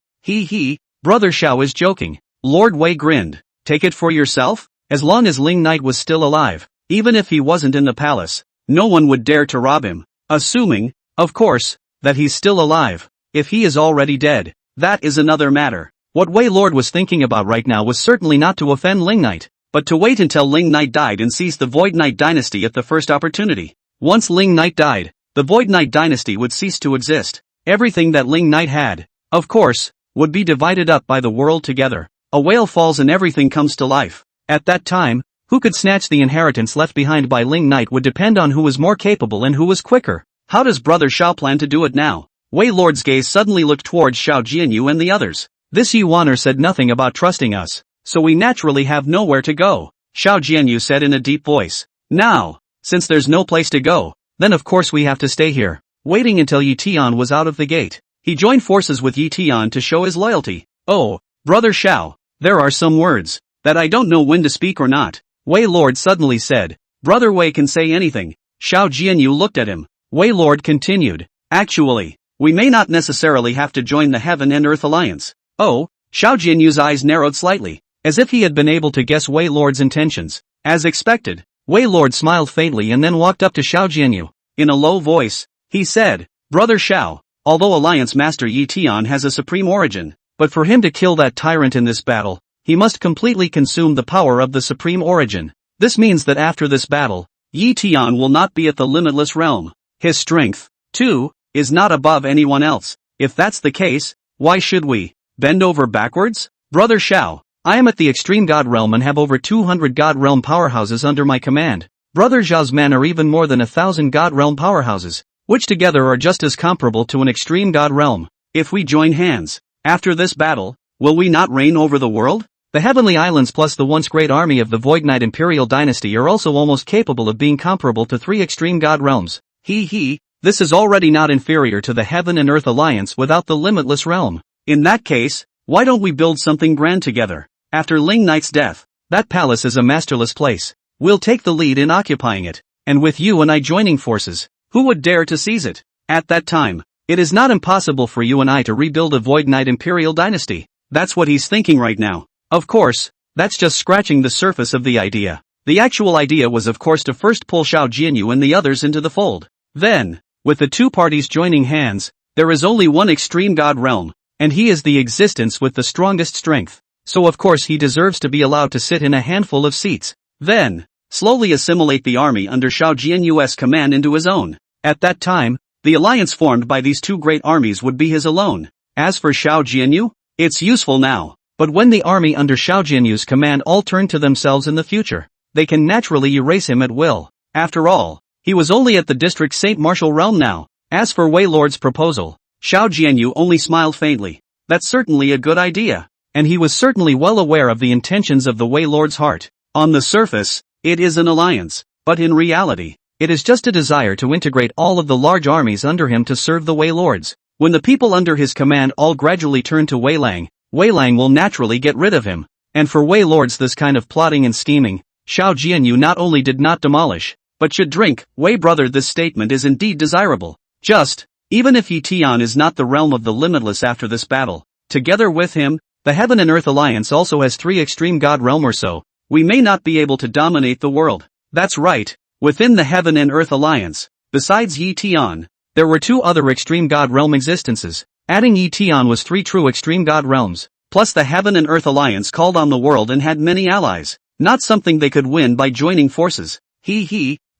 Speaker 1: Brother Xiao is joking. Lord Wei grinned. Take it for yourself? As long as Ling Knight was still alive, even if he wasn't in the palace, no one would dare to rob him. Assuming, of course, that he's still alive. If he is already dead, that is another matter. What Wei Lord was thinking about right now was certainly not to offend Ling Knight, but to wait until Ling Knight died and seize the Void Knight dynasty at the first opportunity. Once Ling Knight died, the Void Knight dynasty would cease to exist. Everything that Ling Knight had, of course, would be divided up by the world together. A whale falls and everything comes to life. At that time, who could snatch the inheritance left behind by Ling Knight would depend on who was more capable and who was quicker. How does Brother Xiao plan to do it now? Wei Lord's gaze suddenly looked towards Xiao Jianyu and the others. This Yuaner said nothing about trusting us, so we naturally have nowhere to go, Xiao Jianyu said in a deep voice. Now, since there's no place to go, then of course we have to stay here, waiting until Yi Tian was out of the gate. He joined forces with Yi Tian to show his loyalty. Oh, Brother Xiao, there are some words that I don't know when to speak or not, Wei Lord suddenly said. Brother Wei can say anything. Xiao Jianyu looked at him. Wei Lord continued. Actually, we may not necessarily have to join the Heaven and Earth Alliance. Oh, Xiao Jianyu's eyes narrowed slightly, as if he had been able to guess Wei Lord's intentions. As expected, Wei Lord smiled faintly and then walked up to Xiao Jianyu. In a low voice, he said, Brother Xiao, although Alliance Master Yi Tian has a supreme origin, but for him to kill that tyrant in this battle, he must completely consume the power of the supreme origin. This means that after this battle, Yi Tian will not be at the limitless realm. His strength, too, is not above anyone else. If that's the case, why should we bend over backwards? Brother Xiao, I am at the extreme god realm and have over 200 god realm powerhouses under my command. Brother Zhao's men are even more than 1,000 god realm powerhouses, which together are just as comparable to an extreme god realm. If we join hands, after this battle, will we not reign over the world? The Heavenly Islands plus the once great army of the Void Knight Imperial Dynasty are also almost capable of being comparable to 3 extreme god realms. This is already not inferior to the Heaven and Earth Alliance without the limitless realm. In that case, why don't we build something grand together? After Ling Knight's death, that palace is a masterless place. We'll take the lead in occupying it, and with you and I joining forces, who would dare to seize it? At that time, it is not impossible for you and I to rebuild a Void Knight Imperial Dynasty. That's what he's thinking right now. Of course, that's just scratching the surface of the idea. The actual idea was of course to first pull Xiao Jianyu and the others into the fold. Then, with the two parties joining hands, there is only one extreme god realm, and he is the existence with the strongest strength. So of course he deserves to be allowed to sit in a handful of seats. Then, slowly assimilate the army under Xiao Jianyu's command into his own. At that time, the alliance formed by these two great armies would be his alone. As for Xiao Jianyu, it's useful now. But when the army under Xiao Jianyu's command all turn to themselves in the future, they can naturally erase him at will. After all, he was only at the district Saint Martial realm now. As for Wei Lord's proposal, Xiao Jianyu only smiled faintly. That's certainly a good idea. And he was certainly well aware of the intentions of the Wei Lord's heart. On the surface, it is an alliance, but in reality, it is just a desire to integrate all of the large armies under him to serve the Wei Lords. When the people under his command all gradually turn to Wei Lang will naturally get rid of him. And for Wei Lords this kind of plotting and scheming, Xiao Jianyu not only did not demolish, but should drink. Wei brother, this statement is indeed desirable. Even if Yi Tian is not the realm of the limitless after this battle, together with him, the Heaven and Earth Alliance also has 3 extreme god realm or so. We may not be able to dominate the world. That's right. Within the Heaven and Earth Alliance, besides Yi Tian, there were 2 other extreme god realm existences. Adding Yi Tian was 3 true extreme god realms. Plus the Heaven and Earth Alliance called on the world and had many allies. Not something they could win by joining forces.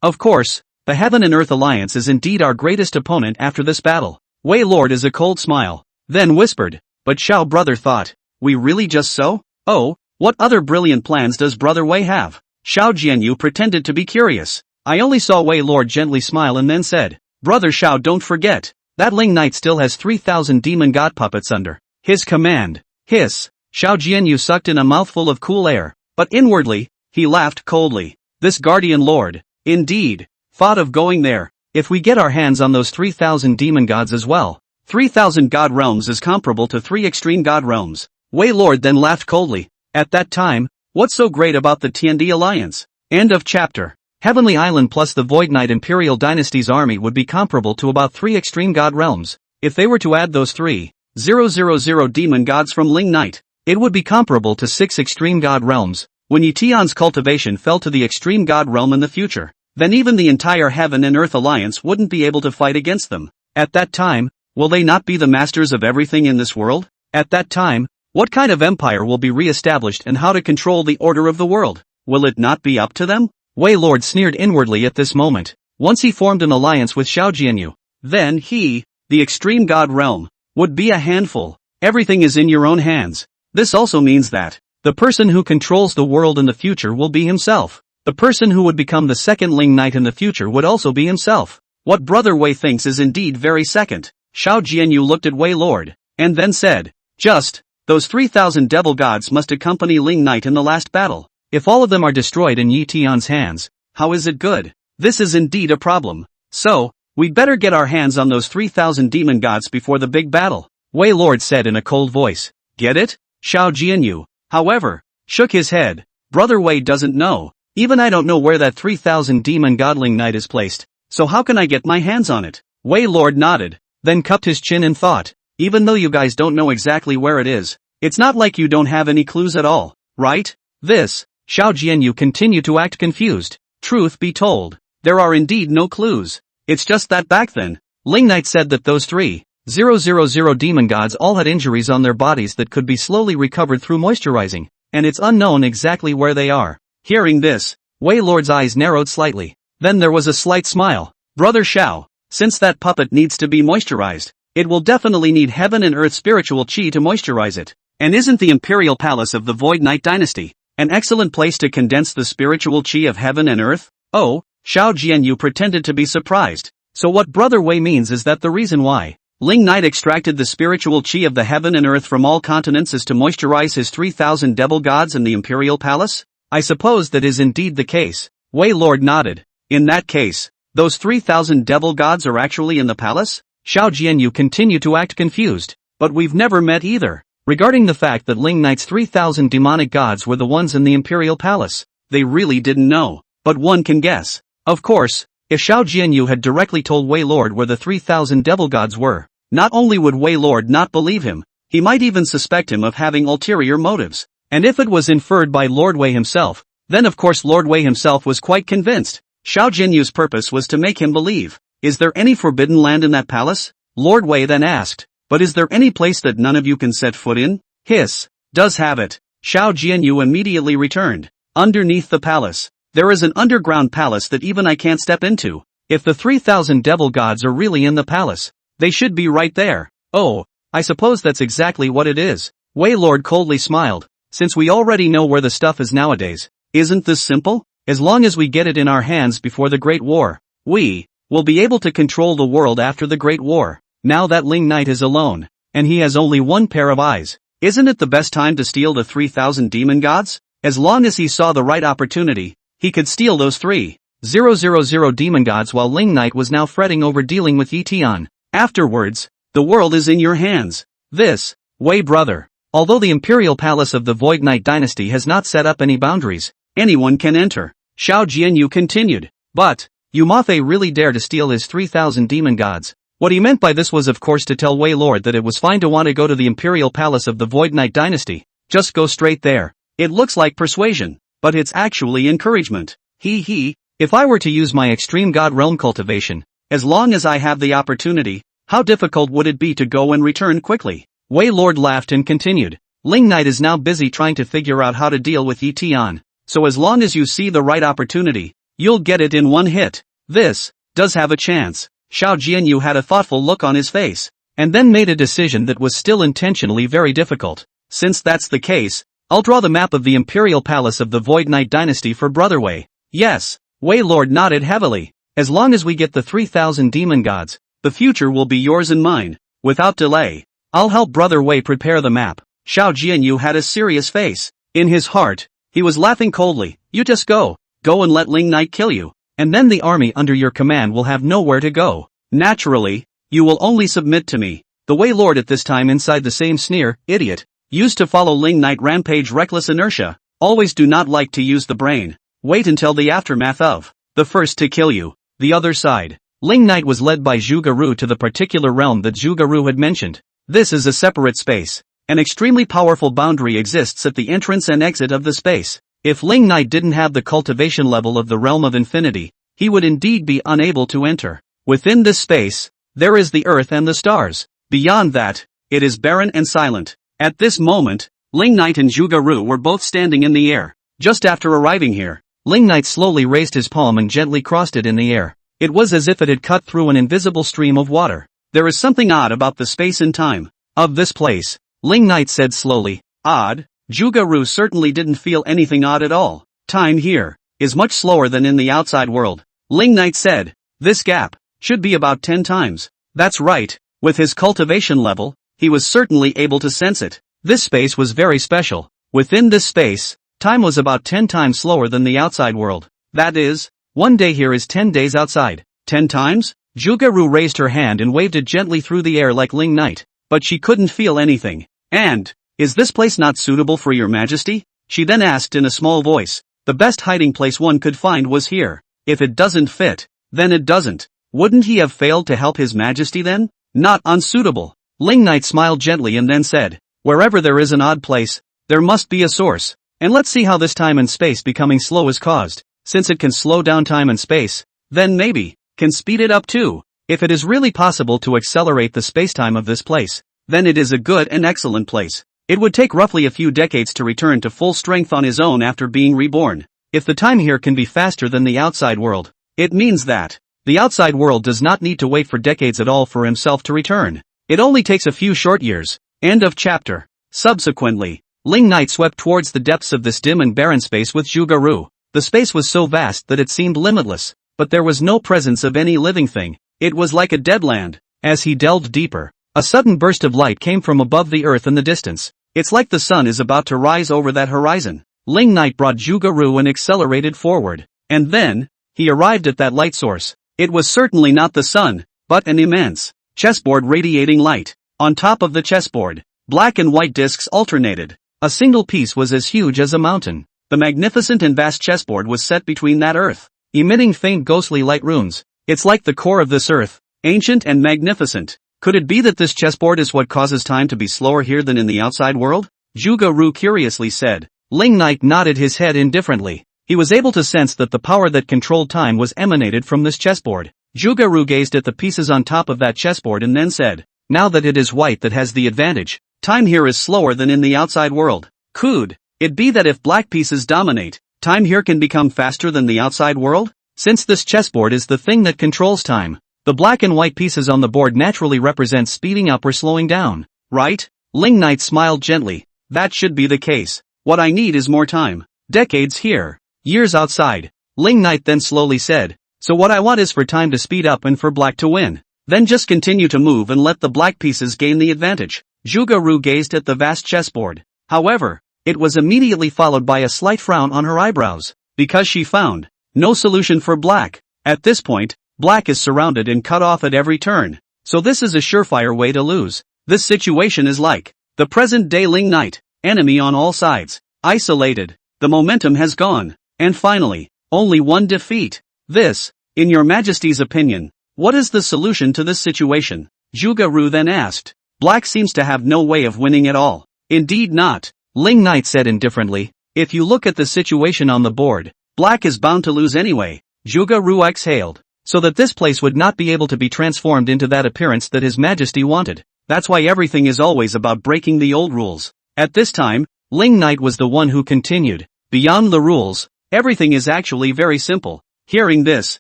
Speaker 1: Of course, the Heaven and Earth Alliance is indeed our greatest opponent after this battle. Wei Lord is a cold smile. Then whispered, but Xiao brother thought, we really just so? Oh, what other brilliant plans does brother Wei have? Xiao Jianyu pretended to be curious. I only saw Wei Lord gently smile and then said, brother Xiao, don't forget, that Ling Knight still has 3,000 demon god puppets under his command. Hiss. Xiao Jianyu sucked in a mouthful of cool air, but inwardly, he laughed coldly. This guardian lord, indeed, thought of going there. If we get our hands on those 3,000 demon gods as well, 3,000 god realms is comparable to 3 extreme god realms. Wei Lord then laughed coldly. At that time, what's so great about the Tiandi Alliance? End of chapter. Heavenly Island plus the Void Knight Imperial Dynasty's army would be comparable to about 3 extreme god realms. If they were to add those 3,000 demon gods from Ling Knight, it would be comparable to 6 extreme god realms. When Yi Tian's cultivation fell to the extreme god realm in the future, then even the entire Heaven and Earth Alliance wouldn't be able to fight against them. At that time, will they not be the masters of everything in this world? At that time, what kind of empire will be re-established and how to control the order of the world? Will it not be up to them? Wei Lord sneered inwardly at this moment. Once he formed an alliance with Xiao Jianyu, then he, the extreme god realm, would be a handful. Everything is in your own hands. This also means that the person who controls the world in the future will be himself. The person who would become the second Ling Knight in the future would also be himself. What brother Wei thinks is indeed very second. Xiao Jianyu looked at Wei Lord, and then said, just, those 3,000 devil gods must accompany Ling Knight in the last battle. If all of them are destroyed in Yi Tian's hands, how is it good? This is indeed a problem. So, we'd better get our hands on those 3,000 demon gods before the big battle. Wei Lord said in a cold voice. Get it? Xiao Jianyu, however, shook his head. Brother Wei doesn't know. Even I don't know where that 3,000 demon godling knight is placed, so how can I get my hands on it? Wei Lord nodded, then cupped his chin and thought, even though you guys don't know exactly where it is, it's not like you don't have any clues at all, right? This, Xiao Jianyu continued to act confused. Truth be told, there are indeed no clues. It's just that back then, Ling Knight said that those 3,000 demon gods all had injuries on their bodies that could be slowly recovered through moisturizing, and it's unknown exactly where they are. Hearing this, Wei Lord's eyes narrowed slightly. Then there was a slight smile. Brother Xiao, since that puppet needs to be moisturized, it will definitely need Heaven and Earth spiritual chi to moisturize it. And isn't the Imperial Palace of the Void Knight Dynasty an excellent place to condense the spiritual chi of Heaven and Earth? Oh, Xiao Jianyu pretended to be surprised. So what Brother Wei means is that the reason why Ling Knight extracted the spiritual chi of the Heaven and Earth from all continents is to moisturize his 3,000 devil gods in the Imperial Palace? I suppose that is indeed the case. Wei Lord nodded. In that case, those 3,000 devil gods are actually in the palace? Xiao Jianyu continued to act confused. But we've never met either. Regarding the fact that Ling Knight's 3,000 demonic gods were the ones in the Imperial Palace, they really didn't know. But one can guess. Of course, if Xiao Jianyu had directly told Wei Lord where the 3,000 devil gods were, not only would Wei Lord not believe him, he might even suspect him of having ulterior motives. And if it was inferred by Lord Wei himself, then of course Lord Wei himself was quite convinced. Xiao Jianyu's purpose was to make him believe. Is there any forbidden land in that palace? Lord Wei then asked. But is there any place that none of you can set foot in? Hiss. Does have it. Xiao Jianyu immediately returned. Underneath the palace, there is an underground palace that even I can't step into. If the 3,000 devil gods are really in the palace, they should be right there. Oh, I suppose that's exactly what it is. Wei Lord coldly smiled. Since we already know where the stuff is nowadays, isn't this simple? As long as we get it in our hands before the Great War, we will be able to control the world after the Great War. Now that Ling Knight is alone, and he has only one pair of eyes, isn't it the best time to steal the 3,000 demon gods? As long as he saw the right opportunity, he could steal those 3,000 demon gods while Ling Knight was now fretting over dealing with Yi Tian. Afterwards, the world is in your hands. This, Wei brother. Although the Imperial Palace of the Void Knight Dynasty has not set up any boundaries, anyone can enter. Xiao Jianyu continued. But, you Mathei really dare to steal his 3,000 demon gods. What he meant by this was of course to tell Wei Lord that it was fine to want to go to the imperial palace of the Void Knight dynasty. Just go straight there. It looks like persuasion, but it's actually encouragement. If I were to use my extreme god realm cultivation, as long as I have the opportunity, how difficult would it be to go and return quickly? Wei Lord laughed and continued. Ling Knight is now busy trying to figure out how to deal with Yi Tian, so as long as you see the right opportunity, you'll get it in one hit. This does have a chance. Xiao Jianyu had a thoughtful look on his face, and then made a decision that was still intentionally very difficult. Since that's the case, I'll draw the map of the imperial palace of the Void Knight dynasty for Brother Wei. Yes, Wei Lord nodded heavily. As long as we get the 3,000 demon gods, the future will be yours and mine. Without delay, I'll help Brother Wei prepare the map. Xiao Jianyu had a serious face. In his heart, he was laughing coldly. You just go and let Ling Knight kill you, and then the army under your command will have nowhere to go. Naturally, you will only submit to me. The Wei Lord at this time inside the same sneer, idiot, used to follow Ling Knight rampage reckless inertia, always do not like to use the brain. Wait until the aftermath of the first to kill you. The other side. Ling Knight was led by Zhu Garu to the particular realm that Zhu Garu had mentioned. This is a separate space. An extremely powerful boundary exists at the entrance and exit of the space. If Ling Knight didn't have the cultivation level of the realm of infinity, he would indeed be unable to enter. Within this space, there is the earth and the stars. Beyond that, it is barren and silent. At this moment, Ling Knight and Zhu Garu were both standing in the air. Just after arriving here, Ling Knight slowly raised his palm and gently crossed it in the air. It was as if it had cut through an invisible stream of water. There is something odd about the space and time of this place, Ling Knight said slowly. Odd? Zhu Garu certainly didn't feel anything odd at all. Time here is much slower than in the outside world. Ling Knight said. This gap should be about 10 times. That's right. With his cultivation level, he was certainly able to sense it. This space was very special. Within this space, time was about 10 times slower than the outside world. That is, 1 day here is 10 days outside. 10 times? Zhu Garu raised her hand and waved it gently through the air like Ling Knight, but she couldn't feel anything. And, is this place not suitable for your majesty? She then asked in a small voice. The best hiding place one could find was here. If it doesn't fit, then it doesn't. Wouldn't he have failed to help his majesty then? Not unsuitable. Ling Knight smiled gently and then said, wherever there is an odd place, there must be a source. And let's see how this time and space becoming slow is caused. Since it can slow down time and space, then maybe can speed it up too. If it is really possible to accelerate the spacetime of this place, then it is a good and excellent place. It would take roughly a few decades to return to full strength on his own after being reborn. If the time here can be faster than the outside world, it means that the outside world does not need to wait for decades at all for himself to return. It only takes a few short years. End of chapter. Subsequently, Ling Knight swept towards the depths of this dim and barren space with Zhu Garu. The space was so vast that it seemed limitless, but there was no presence of any living thing. It was like a dead land. As he delved deeper, a sudden burst of light came from above the earth in the distance. It's like the sun is about to rise over that horizon. Ling Knight brought Zhu Garu and accelerated forward. And then, he arrived at that light source. It was certainly not the sun, but an immense chessboard radiating light. On top of the chessboard, black and white discs alternated. A single piece was as huge as a mountain. The magnificent and vast chessboard was set between that earth, emitting faint ghostly light runes. It's like the core of this earth, ancient and magnificent. Could it be that this chessboard is what causes time to be slower here than in the outside world? Zhu Garu curiously said. Ling Knight nodded his head indifferently. He was able to sense that the power that controlled time was emanated from this chessboard. Zhu Garu gazed at the pieces on top of that chessboard and then said, now that it is white that has the advantage, time here is slower than in the outside world. Could it be that if black pieces dominate, time here can become faster than the outside world? Since this chessboard is the thing that controls time, the black and white pieces on the board naturally represent speeding up or slowing down, right? Ling Knight smiled gently. That should be the case. What I need is more time. Decades here. Years outside. Ling Knight then slowly said. So what I want is for time to speed up and for black to win. Then just continue to move and let the black pieces gain the advantage. Zhu Garu gazed at the vast chessboard. However, it was immediately followed by a slight frown on her eyebrows, because she found no solution for black. At this point, black is surrounded and cut off at every turn. So this is a surefire way to lose. This situation is like the present-day Ling Knight, enemy on all sides, isolated. The momentum has gone. And finally, only one defeat. This, in your majesty's opinion, What is the solution to this situation? Zhuge-ru then asked. Black seems to have no way of winning at all. Indeed not, Ling Knight said indifferently. If you look at the situation on the board, Black is bound to lose anyway. Zhuge-ru exhaled. So that this place would not be able to be transformed into that appearance that His Majesty wanted. That's why everything is always about breaking the old rules. At this time, Ling Knight was the one who continued. Beyond the rules, everything is actually very simple. Hearing this,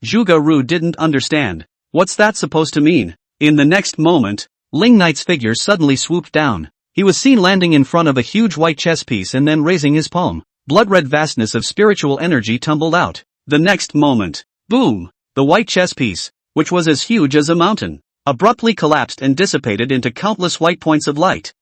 Speaker 1: Zhuge-ru didn't understand. What's that supposed to mean? In the next moment, Ling Knight's figure suddenly swooped down. He was seen landing in front of a huge white chess piece and then raising his palm. Blood-red vastness of spiritual energy tumbled out. The next moment, boom! The white chess piece, which was as huge as a mountain, abruptly collapsed and dissipated into countless white points of light.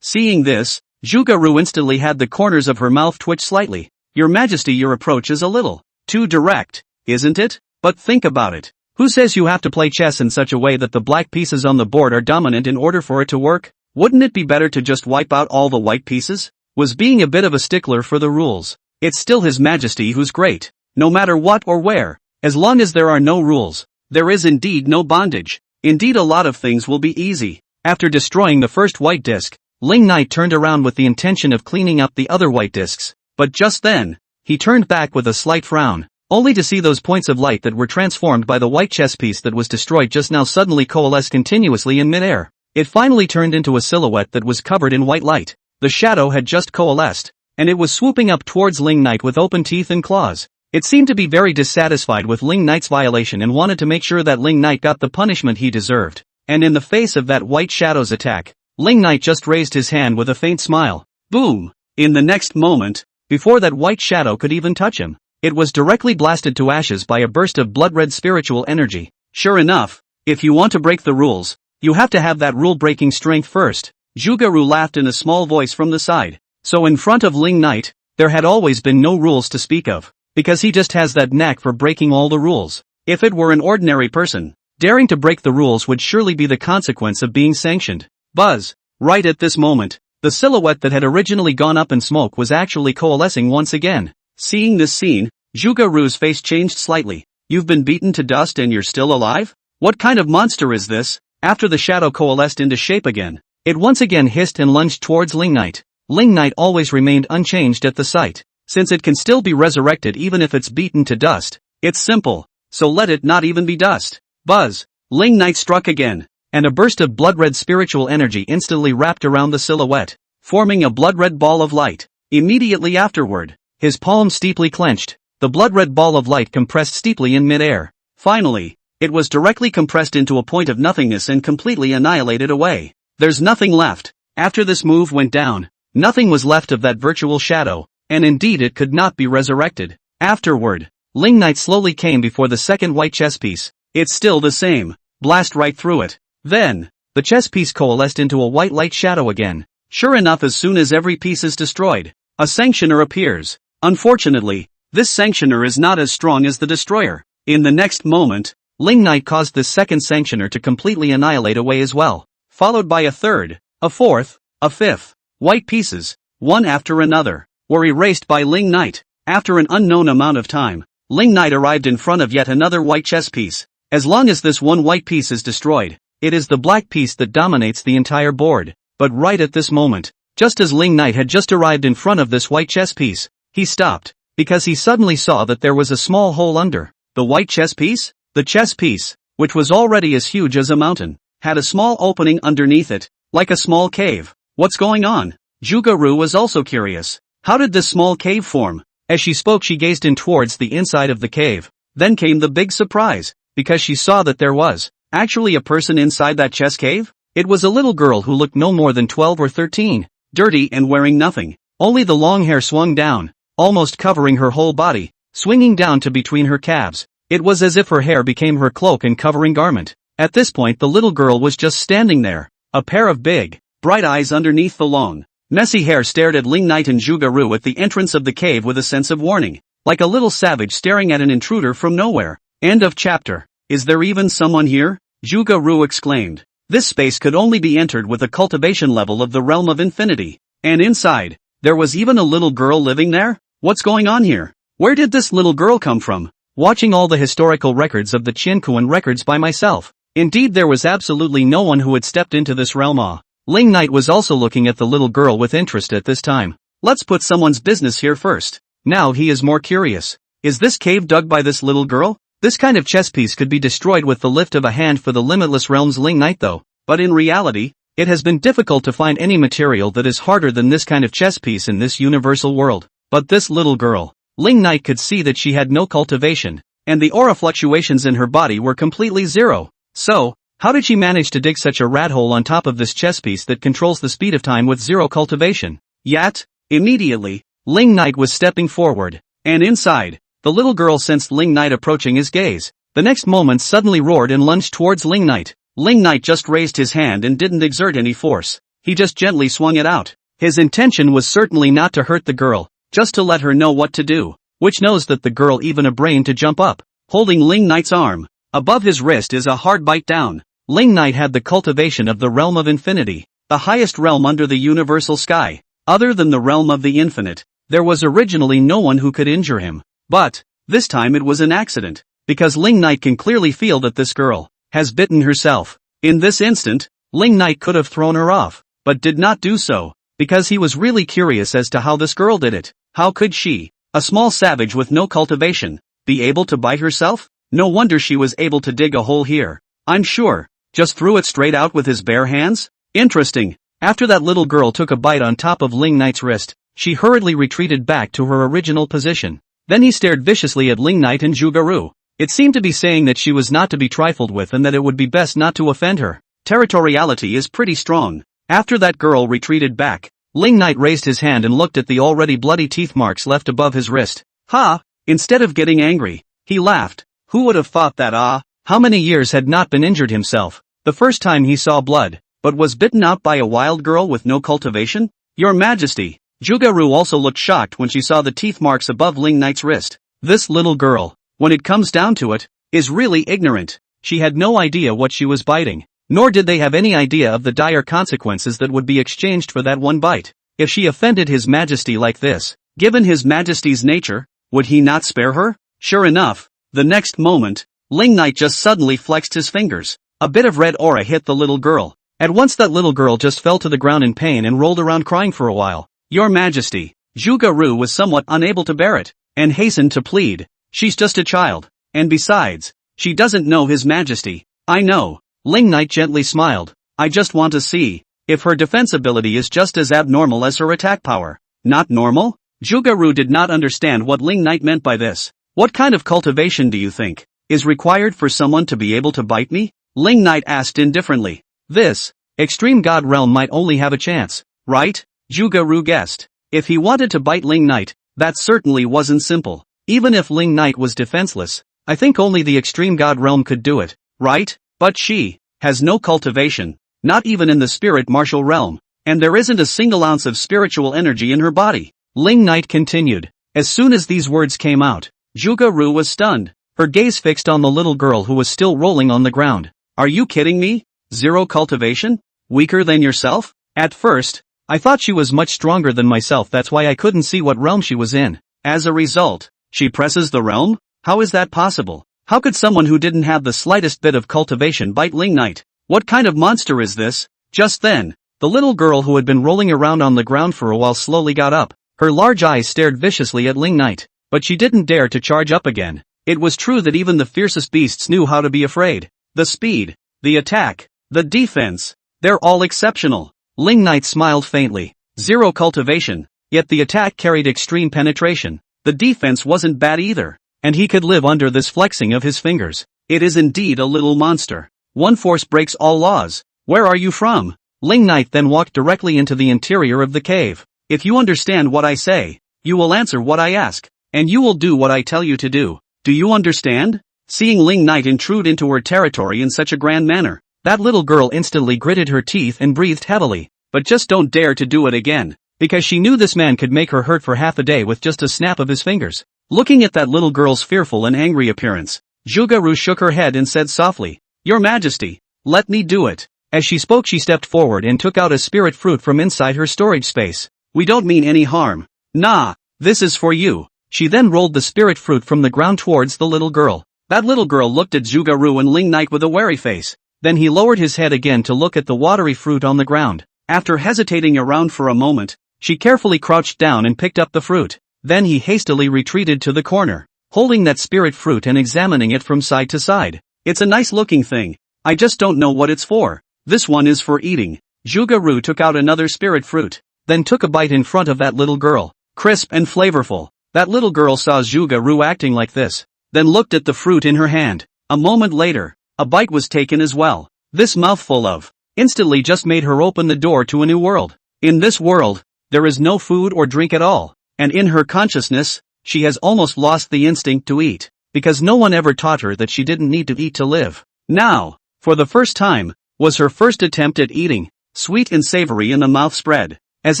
Speaker 1: Seeing this, Zhuge-ru instantly had the corners of her mouth twitch slightly. Your Majesty, your approach is a little too direct, isn't it? But think about it. Who says you have to play chess in such a way that the black pieces on the board are dominant in order for it to work? Wouldn't it be better to just wipe out all the white pieces? Was being a bit of a stickler for the rules. It's still His Majesty who's great. No matter what or where. As long as there are no rules, there is indeed no bondage. Indeed, a lot of things will be easy. After destroying the first white disc, Ling Knight turned around with the intention of cleaning up the other white discs. But just then, he turned back with a slight frown, only to see those points of light that were transformed by the white chess piece that was destroyed just now suddenly coalesce continuously in midair. It finally turned into a silhouette that was covered in white light. The shadow had just coalesced, and it was swooping up towards Ling Knight with open teeth and claws. It seemed to be very dissatisfied with Ling Knight's violation and wanted to make sure that Ling Knight got the punishment he deserved. And in the face of that white shadow's attack, Ling Knight just raised his hand with a faint smile. Boom! In the next moment, before that white shadow could even touch him, it was directly blasted to ashes by a burst of blood-red spiritual energy. Sure enough, if you want to break the rules, you have to have that rule-breaking strength first. Zhuge-ru laughed in a small voice from the side. So in front of Ling Knight, there had always been no rules to speak of. Because he just has that knack for breaking all the rules. If it were an ordinary person, daring to break the rules would surely be the consequence of being sanctioned. Buzz! Right at this moment, the silhouette that had originally gone up in smoke was actually coalescing once again. Seeing this scene, Zhuge-ru's face changed slightly. You've been beaten to dust and you're still alive? What kind of monster is this? After the shadow coalesced into shape again, it once again hissed and lunged towards Ling Knight. Ling Knight always remained unchanged at the sight. Since it can still be resurrected even if it's beaten to dust, it's simple, so let it not even be dust. Buzz! Ling Knight struck again, and a burst of blood-red spiritual energy instantly wrapped around the silhouette, forming a blood-red ball of light. Immediately afterward, his palm steeply clenched, the blood-red ball of light compressed steeply in mid-air. Finally, it was directly compressed into a point of nothingness and completely annihilated away. There's nothing left. After this move went down, nothing was left of that virtual shadow. And indeed it could not be resurrected. Afterward, Ling Knight slowly came before the second white chess piece. It's still the same. Blast right through it. Then, the chess piece coalesced into a white light shadow again. Sure enough, as soon as every piece is destroyed, a sanctioner appears. Unfortunately, this sanctioner is not as strong as the destroyer. In the next moment, Ling Knight caused this second sanctioner to completely annihilate away as well. Followed by a third, a fourth, a fifth. White pieces, one after another, were erased by Ling Knight. After an unknown amount of time, Ling Knight arrived in front of yet another white chess piece. As long as this one white piece is destroyed, it is the black piece that dominates the entire board. But right at this moment, just as Ling Knight had just arrived in front of this white chess piece, he stopped, because he suddenly saw that there was a small hole under the white chess piece. The chess piece, which was already as huge as a mountain, had a small opening underneath it, like a small cave. What's going on? Zhuge-ru was also curious. How did this small cave form? As she spoke, she gazed in towards the inside of the cave. Then came the big surprise, because she saw that there was actually a person inside that chess cave. It was a little girl who looked no more than 12 or 13, dirty and wearing nothing. Only the long hair swung down, almost covering her whole body, swinging down to between her calves. It was as if her hair became her cloak and covering garment. At this point the little girl was just standing there. A pair of big, bright eyes underneath the long, messy hair stared at Ling Knight and Zhuge-ru at the entrance of the cave with a sense of warning, like a little savage staring at an intruder from nowhere. End of chapter. Is there even someone here? Zhuge-ru exclaimed. This space could only be entered with a cultivation level of the realm of infinity. And inside, there was even a little girl living there? What's going on here? Where did this little girl come from? watching all the historical records of the Qinkuan records by myself. Indeed, there was absolutely no one who had stepped into this realm. Ling Knight was also looking at the little girl with interest at this time. Let's put someone's business here first. Now he is more curious. Is this cave dug by this little girl? This kind of chess piece could be destroyed with the lift of a hand for the limitless realms Ling Knight though. But in reality, it has been difficult to find any material that is harder than this kind of chess piece in this universal world. But this little girl, Ling Knight could see that she had no cultivation, and the aura fluctuations in her body were completely zero. So, how did she manage to dig such a rat hole on top of this chess piece that controls the speed of time with zero cultivation? Yet, immediately, Ling Knight was stepping forward, and inside, the little girl sensed Ling Knight approaching his gaze. The next moment suddenly roared and lunged towards Ling Knight. Ling Knight just raised his hand and didn't exert any force. He just gently swung it out. His intention was certainly not to hurt the girl, just to let her know what to do, which knows that the girl even a brain to jump up. Holding Ling Knight's arm, above his wrist is a hard bite down. Ling Knight had the cultivation of the realm of infinity, the highest realm under the universal sky. Other than the realm of the infinite, there was originally no one who could injure him. But, this time it was an accident, because Ling Knight can clearly feel that this girl has bitten herself. In this instant, Ling Knight could have thrown her off, but did not do so, because he was really curious as to how this girl did it. How could she, a small savage with no cultivation, be able to bite herself? No wonder she was able to dig a hole here. I'm sure, just threw it straight out with his bare hands? Interesting. After that little girl took a bite on top of Ling Knight's wrist, she hurriedly retreated back to her original position. Then he stared viciously at Ling Knight and Zhuge-Ru. It seemed to be saying that she was not to be trifled with and that it would be best not to offend her. Territoriality is pretty strong. After that girl retreated back, Ling Knight raised his hand and looked at the already bloody teeth marks left above his wrist. Ha! Instead of getting angry, he laughed. Who would have thought that how many years had not been injured himself? The first time he saw blood, but was bitten out by a wild girl with no cultivation? Your Majesty! Zhuge-Ru also looked shocked when she saw the teeth marks above Ling Knight's wrist. This little girl, when it comes down to it, is really ignorant. She had no idea what she was biting, nor did they have any idea of the dire consequences that would be exchanged for that one bite. If she offended His Majesty like this, given His Majesty's nature, would he not spare her? Sure enough, the next moment, Ling Knight just suddenly flexed his fingers. A bit of red aura hit the little girl. At once that little girl just fell to the ground in pain and rolled around crying for a while. Your Majesty, Zhuge-Ru was somewhat unable to bear it, and hastened to plead. She's just a child, and besides, she doesn't know His Majesty. I know. Ling Knight gently smiled. I just want to see if her defense ability is just as abnormal as her attack power. Not normal? Zhuge-Ru did not understand what Ling Knight meant by this. What kind of cultivation do you think is required for someone to be able to bite me? Ling Knight asked indifferently. This extreme god realm might only have a chance, right? Zhuge-Ru guessed. If he wanted to bite Ling Knight, that certainly wasn't simple. Even if Ling Knight was defenseless, I think only the extreme god realm could do it, right? But she has no cultivation, not even in the spirit martial realm, and there isn't a single ounce of spiritual energy in her body. Ling Knight continued. As soon as these words came out, Zhuge-Ru was stunned, her gaze fixed on the little girl who was still rolling on the ground. Are you kidding me? Zero cultivation? Weaker than yourself? At first, I thought she was much stronger than myself, that's why I couldn't see what realm she was in. As a result, she presses the realm? How is that possible? How could someone who didn't have the slightest bit of cultivation bite Ling Knight? What kind of monster is this? Just then, the little girl who had been rolling around on the ground for a while slowly got up. Her large eyes stared viciously at Ling Knight, but she didn't dare to charge up again. It was true that even the fiercest beasts knew how to be afraid. The speed, the attack, the defense, they're all exceptional. Ling Knight smiled faintly. Zero cultivation, yet the attack carried extreme penetration. The defense wasn't bad either, and he could live under this flexing of his fingers. It is indeed a little monster. One force breaks all laws. Where are you from? Ling Knight then walked directly into the interior of the cave. If you understand what I say, you will answer what I ask, and you will do what I tell you to do. Do you understand? Seeing Ling Knight intrude into her territory in such a grand manner, that little girl instantly gritted her teeth and breathed heavily, but just don't dare to do it again, because she knew this man could make her hurt for half a day with just a snap of his fingers. Looking at that little girl's fearful and angry appearance, Zhuge-Ru shook her head and said softly, Your Majesty, let me do it. As she spoke, she stepped forward and took out a spirit fruit from inside her storage space. We don't mean any harm. Nah, this is for you. She then rolled the spirit fruit from the ground towards the little girl. That little girl looked at Zhuge-Ru and Ling Knight with a wary face. Then he lowered his head again to look at the watery fruit on the ground. After hesitating around for a moment, she carefully crouched down and picked up the fruit. Then he hastily retreated to the corner, holding that spirit fruit and examining it from side to side. It's a nice looking thing. I just don't know what it's for. This one is for eating. Zhuge-Ru took out another spirit fruit, then took a bite in front of that little girl. Crisp and flavorful. That little girl saw Zhuge-Ru acting like this, then looked at the fruit in her hand. A moment later, a bite was taken as well. This mouthful of instantly just made her open the door to a new world. In this world, there is no food or drink at all, and in her consciousness, she has almost lost the instinct to eat, because no one ever taught her that she didn't need to eat to live. Now, for the first time, was her first attempt at eating, sweet and savory in the mouth spread, as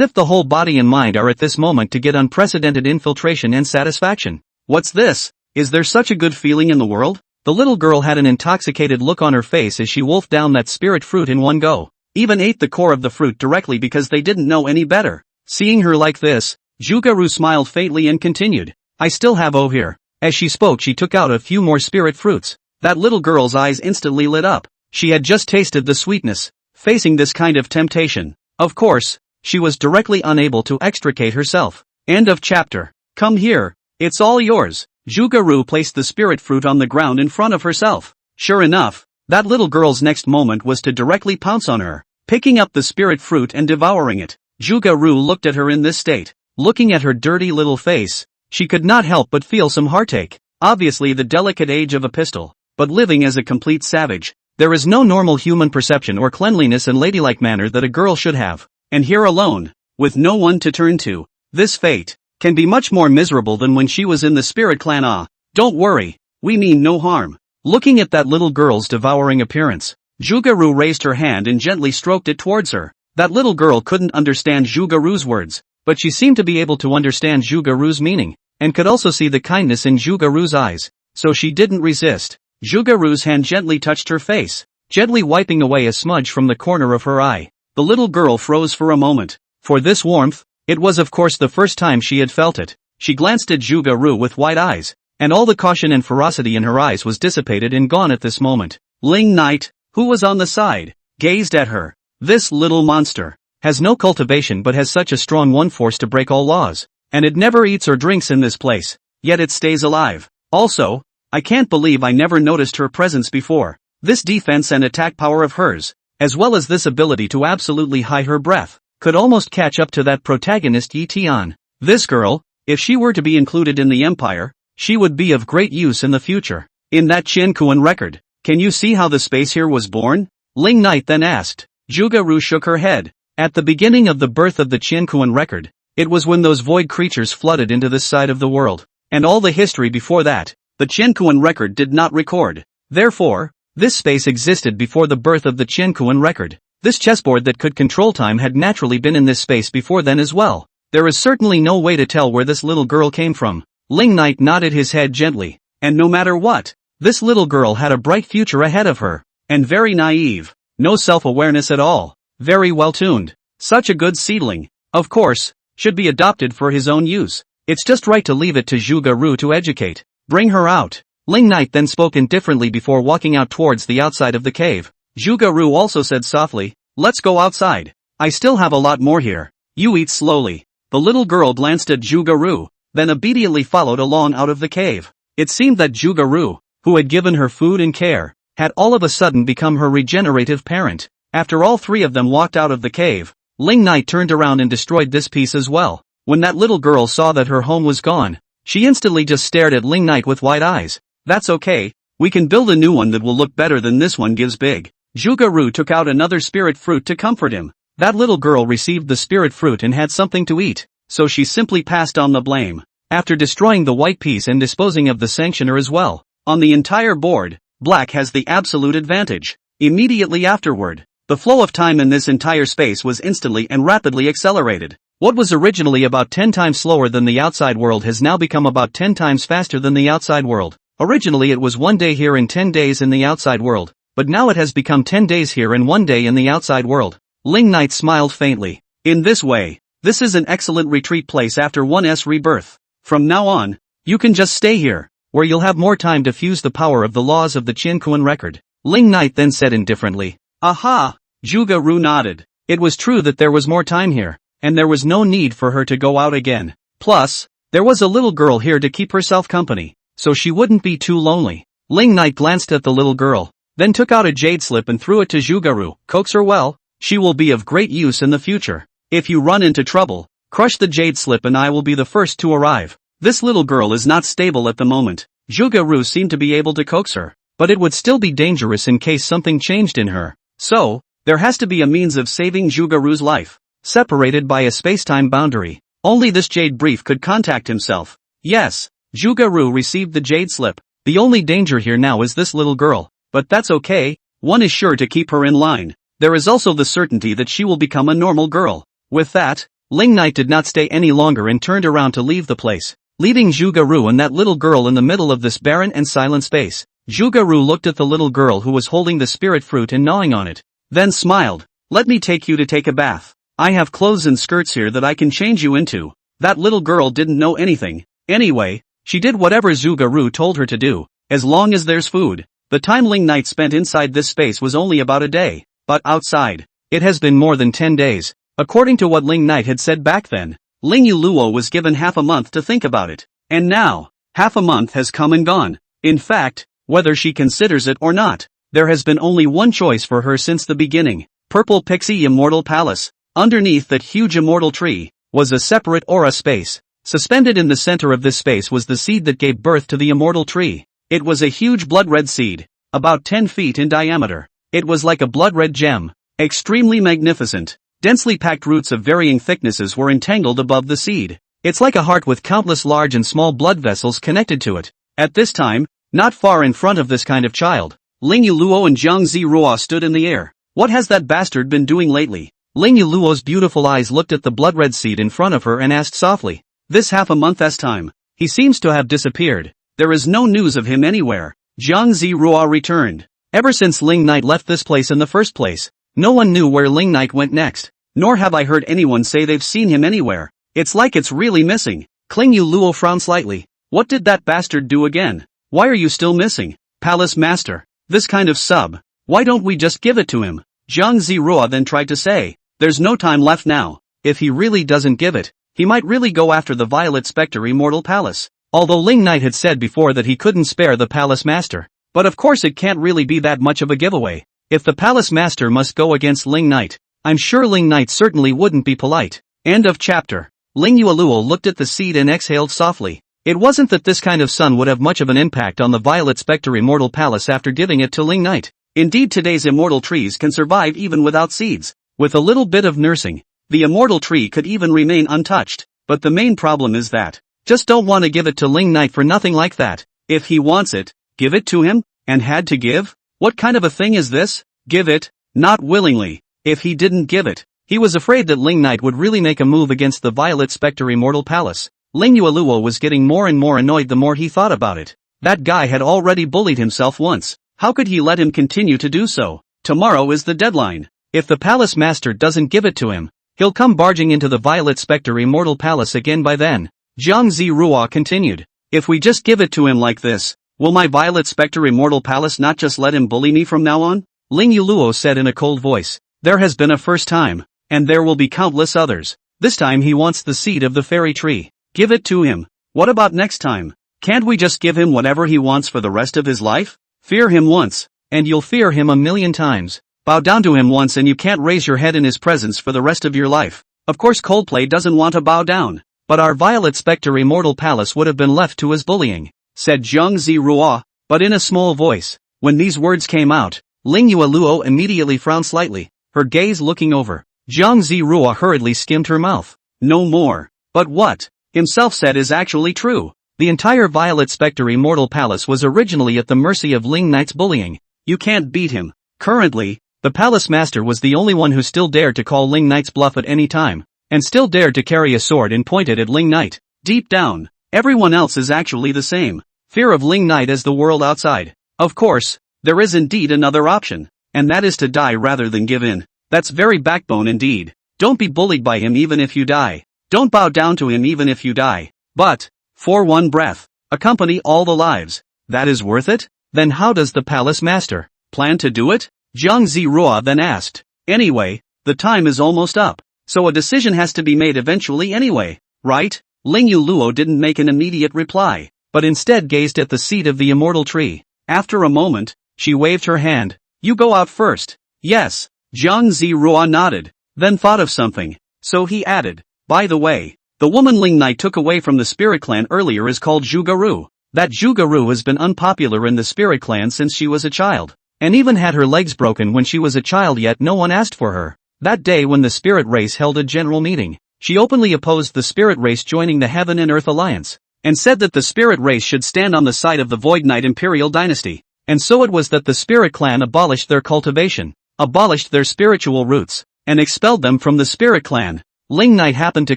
Speaker 1: if the whole body and mind are at this moment to get unprecedented infiltration and satisfaction. What's this? Is there such a good feeling in the world? The little girl had an intoxicated look on her face as she wolfed down that spirit fruit in one go, even ate the core of the fruit directly because they didn't know any better. Seeing her like this, Zhuge-Ru smiled faintly and continued, I still have O here. As she spoke she took out a few more spirit fruits. That little girl's eyes instantly lit up. She had just tasted the sweetness. Facing this kind of temptation, of course, she was directly unable to extricate herself. End of chapter. Come here, it's all yours. Zhuge-Ru placed the spirit fruit on the ground in front of herself. Sure enough, that little girl's next moment was to directly pounce on her, picking up the spirit fruit and devouring it. Zhuge-Ru looked at her in this state. Looking at her dirty little face, she could not help but feel some heartache. Obviously the delicate age of a pistol, but living as a complete savage. There is no normal human perception or cleanliness and ladylike manner that a girl should have. And here alone, with no one to turn to, this fate can be much more miserable than when she was in the spirit clan. Ah, don't worry, we mean no harm. Looking at that little girl's devouring appearance, Zhuge-Ru raised her hand and gently stroked it towards her. That little girl couldn't understand Zhuge-Ru's words, but she seemed to be able to understand Zhuge-Ru's meaning, and could also see the kindness in Zhuge-Ru's eyes, so she didn't resist. Zhuge-Ru's hand gently touched her face, gently wiping away a smudge from the corner of her eye. The little girl froze for a moment. For this warmth, it was of course the first time she had felt it. She glanced at Zhuge-Ru with wide eyes, and all the caution and ferocity in her eyes was dissipated and gone at this moment. Ling Knight, who was on the side, gazed at her. This little monster has no cultivation but has such a strong one force to break all laws, and it never eats or drinks in this place, yet it stays alive. Also, I can't believe I never noticed her presence before. This defense and attack power of hers, as well as this ability to absolutely hide her breath, could almost catch up to that protagonist Yi Tian. This girl, if she were to be included in the empire, she would be of great use in the future. In that Qianquan record, can you see how the space here was born? Ling Knight then asked. Zhuge-Ru shook her head. At the beginning of the birth of the Qianquan record, it was when those void creatures flooded into this side of the world, and all the history before that, the Qianquan record did not record. Therefore, this space existed before the birth of the Qianquan record. This chessboard that could control time had naturally been in this space before then as well. There is certainly no way to tell where this little girl came from. Ling Knight nodded his head gently, and no matter what, this little girl had a bright future ahead of her, and very naive, no self-awareness at all, very well-tuned, such a good seedling, of course, should be adopted for his own use. It's just right to leave it to Zhuge-Ru to educate. Bring her out. Ling Knight then spoke indifferently before walking out towards the outside of the cave. Zhuge-Ru also said softly, let's go outside. I still have a lot more here. You eat slowly. The little girl glanced at Zhuge-Ru, then obediently followed along out of the cave. It seemed that Zhuge-Ru, who had given her food and care, had all of a sudden become her regenerative parent. After all three of them walked out of the cave, Ling Knight turned around and destroyed this piece as well. When that little girl saw that her home was gone, she instantly just stared at Ling Knight with wide eyes. That's okay, we can build a new one that will look better than this one gives big. Zhuge-Ru took out another spirit fruit to comfort him. That little girl received the spirit fruit and had something to eat, so she simply passed on the blame. After destroying the white piece and disposing of the sanctioner as well, on the entire board, black has the absolute advantage. Immediately afterward, the flow of time in this entire space was instantly and rapidly accelerated. What was originally about 10 times slower than the outside world has now become about 10 times faster than the outside world. Originally it was 1 day here and 10 days in the outside world, but now it has become 10 days here and 1 day in the outside world. Ling Knight smiled faintly. In this way, this is an excellent retreat place after 1's rebirth. From now on, You can just stay here, where you'll have more time to fuse the power of the laws of the Qianquan record. Ling Knight then said indifferently. Aha! Zhuge Ru nodded. It was true that there was more time here, and there was no need for her to go out again. Plus, there was a little girl here to keep herself company, so she wouldn't be too lonely. Ling Knight glanced at the little girl, then took out a jade slip and threw it to Zhuge Ru. Coax her well, she will be of great use in the future. If you run into trouble, crush the jade slip and I will be the first to arrive. This little girl is not stable at the moment. Zhuge Ru seemed to be able to coax her, but it would still be dangerous in case something changed in her. So, there has to be a means of saving Zhuge Ru's life. Separated by a space-time boundary, only this jade brief could contact himself. Yes, Zhuge Ru received the jade slip. The only danger here now is this little girl, but that's okay, one is sure to keep her in line. There is also the certainty that she will become a normal girl. With that, Ling Knight did not stay any longer and turned around to leave the place, leaving Zhuge Ru and that little girl in the middle of this barren and silent space. Zhuge Ru looked at the little girl who was holding the spirit fruit and gnawing on it, then smiled. Let me take you to take a bath. I have clothes and skirts here that I can change you into. That little girl didn't know anything. Anyway, she did whatever Zhuge Ru told her to do, as long as there's food. The time Ling Knight spent inside this space was only about a day, but outside, it has been more than 10 days. According to what Ling Knight had said back then, Ling Yuluo was given half a month to think about it. And now, half a month has come and gone. In fact, whether she considers it or not, there has been only one choice for her since the beginning. Purple Pixie Immortal Palace. Underneath that huge immortal tree, was a separate aura space. Suspended in the center of this space was the seed that gave birth to the immortal tree. It was a huge blood-red seed, about 10 feet in diameter. It was like a blood-red gem, extremely magnificent. Densely packed roots of varying thicknesses were entangled above the seed. It's like a heart with countless large and small blood vessels connected to it. At this time, not far in front of this kind of child, Ling Yuluo and Jiang Ziruo stood in the air. What has that bastard been doing lately? Ling Yuluo's beautiful eyes looked at the blood-red seed in front of her and asked softly. This half a month's time. He seems to have disappeared. There is no news of him anywhere. Jiang Ziruo returned. Ever since Ling Knight left this place in the first place, no one knew where Ling Knight went next. Nor have I heard anyone say they've seen him anywhere. It's like it's really missing. Ling Yuluo frowned slightly. What did that bastard do again? Why are you still missing? Palace Master. This kind of sub. Why don't we just give it to him? Jiang Ziruo then tried to say. There's no time left now. If he really doesn't give it, he might really go after the Violet Spectre Immortal Palace. Although Ling Knight had said before that he couldn't spare the Palace Master. But of course it can't really be that much of a giveaway. If the Palace Master must go against Ling Knight, I'm sure Ling Knight certainly wouldn't be polite. End of chapter. Ling Yuluo looked at the seed and exhaled softly. It wasn't that this kind of sun would have much of an impact on the Violet Spectre Immortal Palace after giving it to Ling Knight. Indeed, today's immortal trees can survive even without seeds. With a little bit of nursing, the immortal tree could even remain untouched. But the main problem is that, just don't want to give it to Ling Knight for nothing like that. If he wants it, give it to him, and had to give? What kind of a thing is this? Give it, not willingly. If he didn't give it, he was afraid that Ling Knight would really make a move against the Violet Spectre Immortal Palace. Ling Yuluo was getting more and more annoyed the more he thought about it. That guy had already bullied himself once. How could he let him continue to do so? Tomorrow is the deadline. If the Palace Master doesn't give it to him, he'll come barging into the Violet Spectre Immortal Palace again by then. Jiang Ziruo continued. If we just give it to him like this, will my Violet Spectre Immortal Palace not just let him bully me from now on? Ling Yuluo said in a cold voice. There has been a first time, and there will be countless others. This time he wants the seed of the fairy tree. Give it to him. What about next time? Can't we just give him whatever he wants for the rest of his life? Fear him once, and you'll fear him a million times. Bow down to him once and you can't raise your head in his presence for the rest of your life. Of course Coldplay doesn't want to bow down, but our Violet Spectre Immortal Palace would have been left to his bullying, said Jiang Ziruo, but in a small voice. When these words came out, Ling Yuluo immediately frowned slightly, her gaze looking over. Jiang Ziruo hurriedly skimmed her mouth. No more. But what himself said is actually true. The entire Violet Spectre Immortal Palace was originally at the mercy of Ling Knight's bullying. You can't beat him. Currently, the Palace Master was the only one who still dared to call Ling Knight's bluff at any time, and still dared to carry a sword and point it at Ling Knight. Deep down, everyone else is actually the same. Fear of Ling Knight as the world outside. Of course, there is indeed another option, and that is to die rather than give in. That's very backbone indeed. Don't be bullied by him even if you die. Don't bow down to him even if you die. But, for one breath, accompany all the lives. That is worth it? Then how does the palace master plan to do it? Jiang Ziruo then asked. Anyway, the time is almost up, so a decision has to be made eventually anyway, right? Ling Yuluo didn't make an immediate reply, but instead gazed at the seed of the immortal tree. After a moment, she waved her hand. You go out first. Yes. Jiang Ziruo nodded, then thought of something, so he added, by the way, the woman Ling Knight took away from the spirit clan earlier is called Zhugaru. That Zhugaru has been unpopular in the spirit clan since she was a child, and even had her legs broken when she was a child, yet no one asked for her. That day when the spirit race held a general meeting, she openly opposed the spirit race joining the Heaven and Earth Alliance, and said that the spirit race should stand on the side of the Void Knight Imperial Dynasty. And so it was that the spirit clan abolished their cultivation, abolished their spiritual roots, and expelled them from the spirit clan. Ling Knight happened to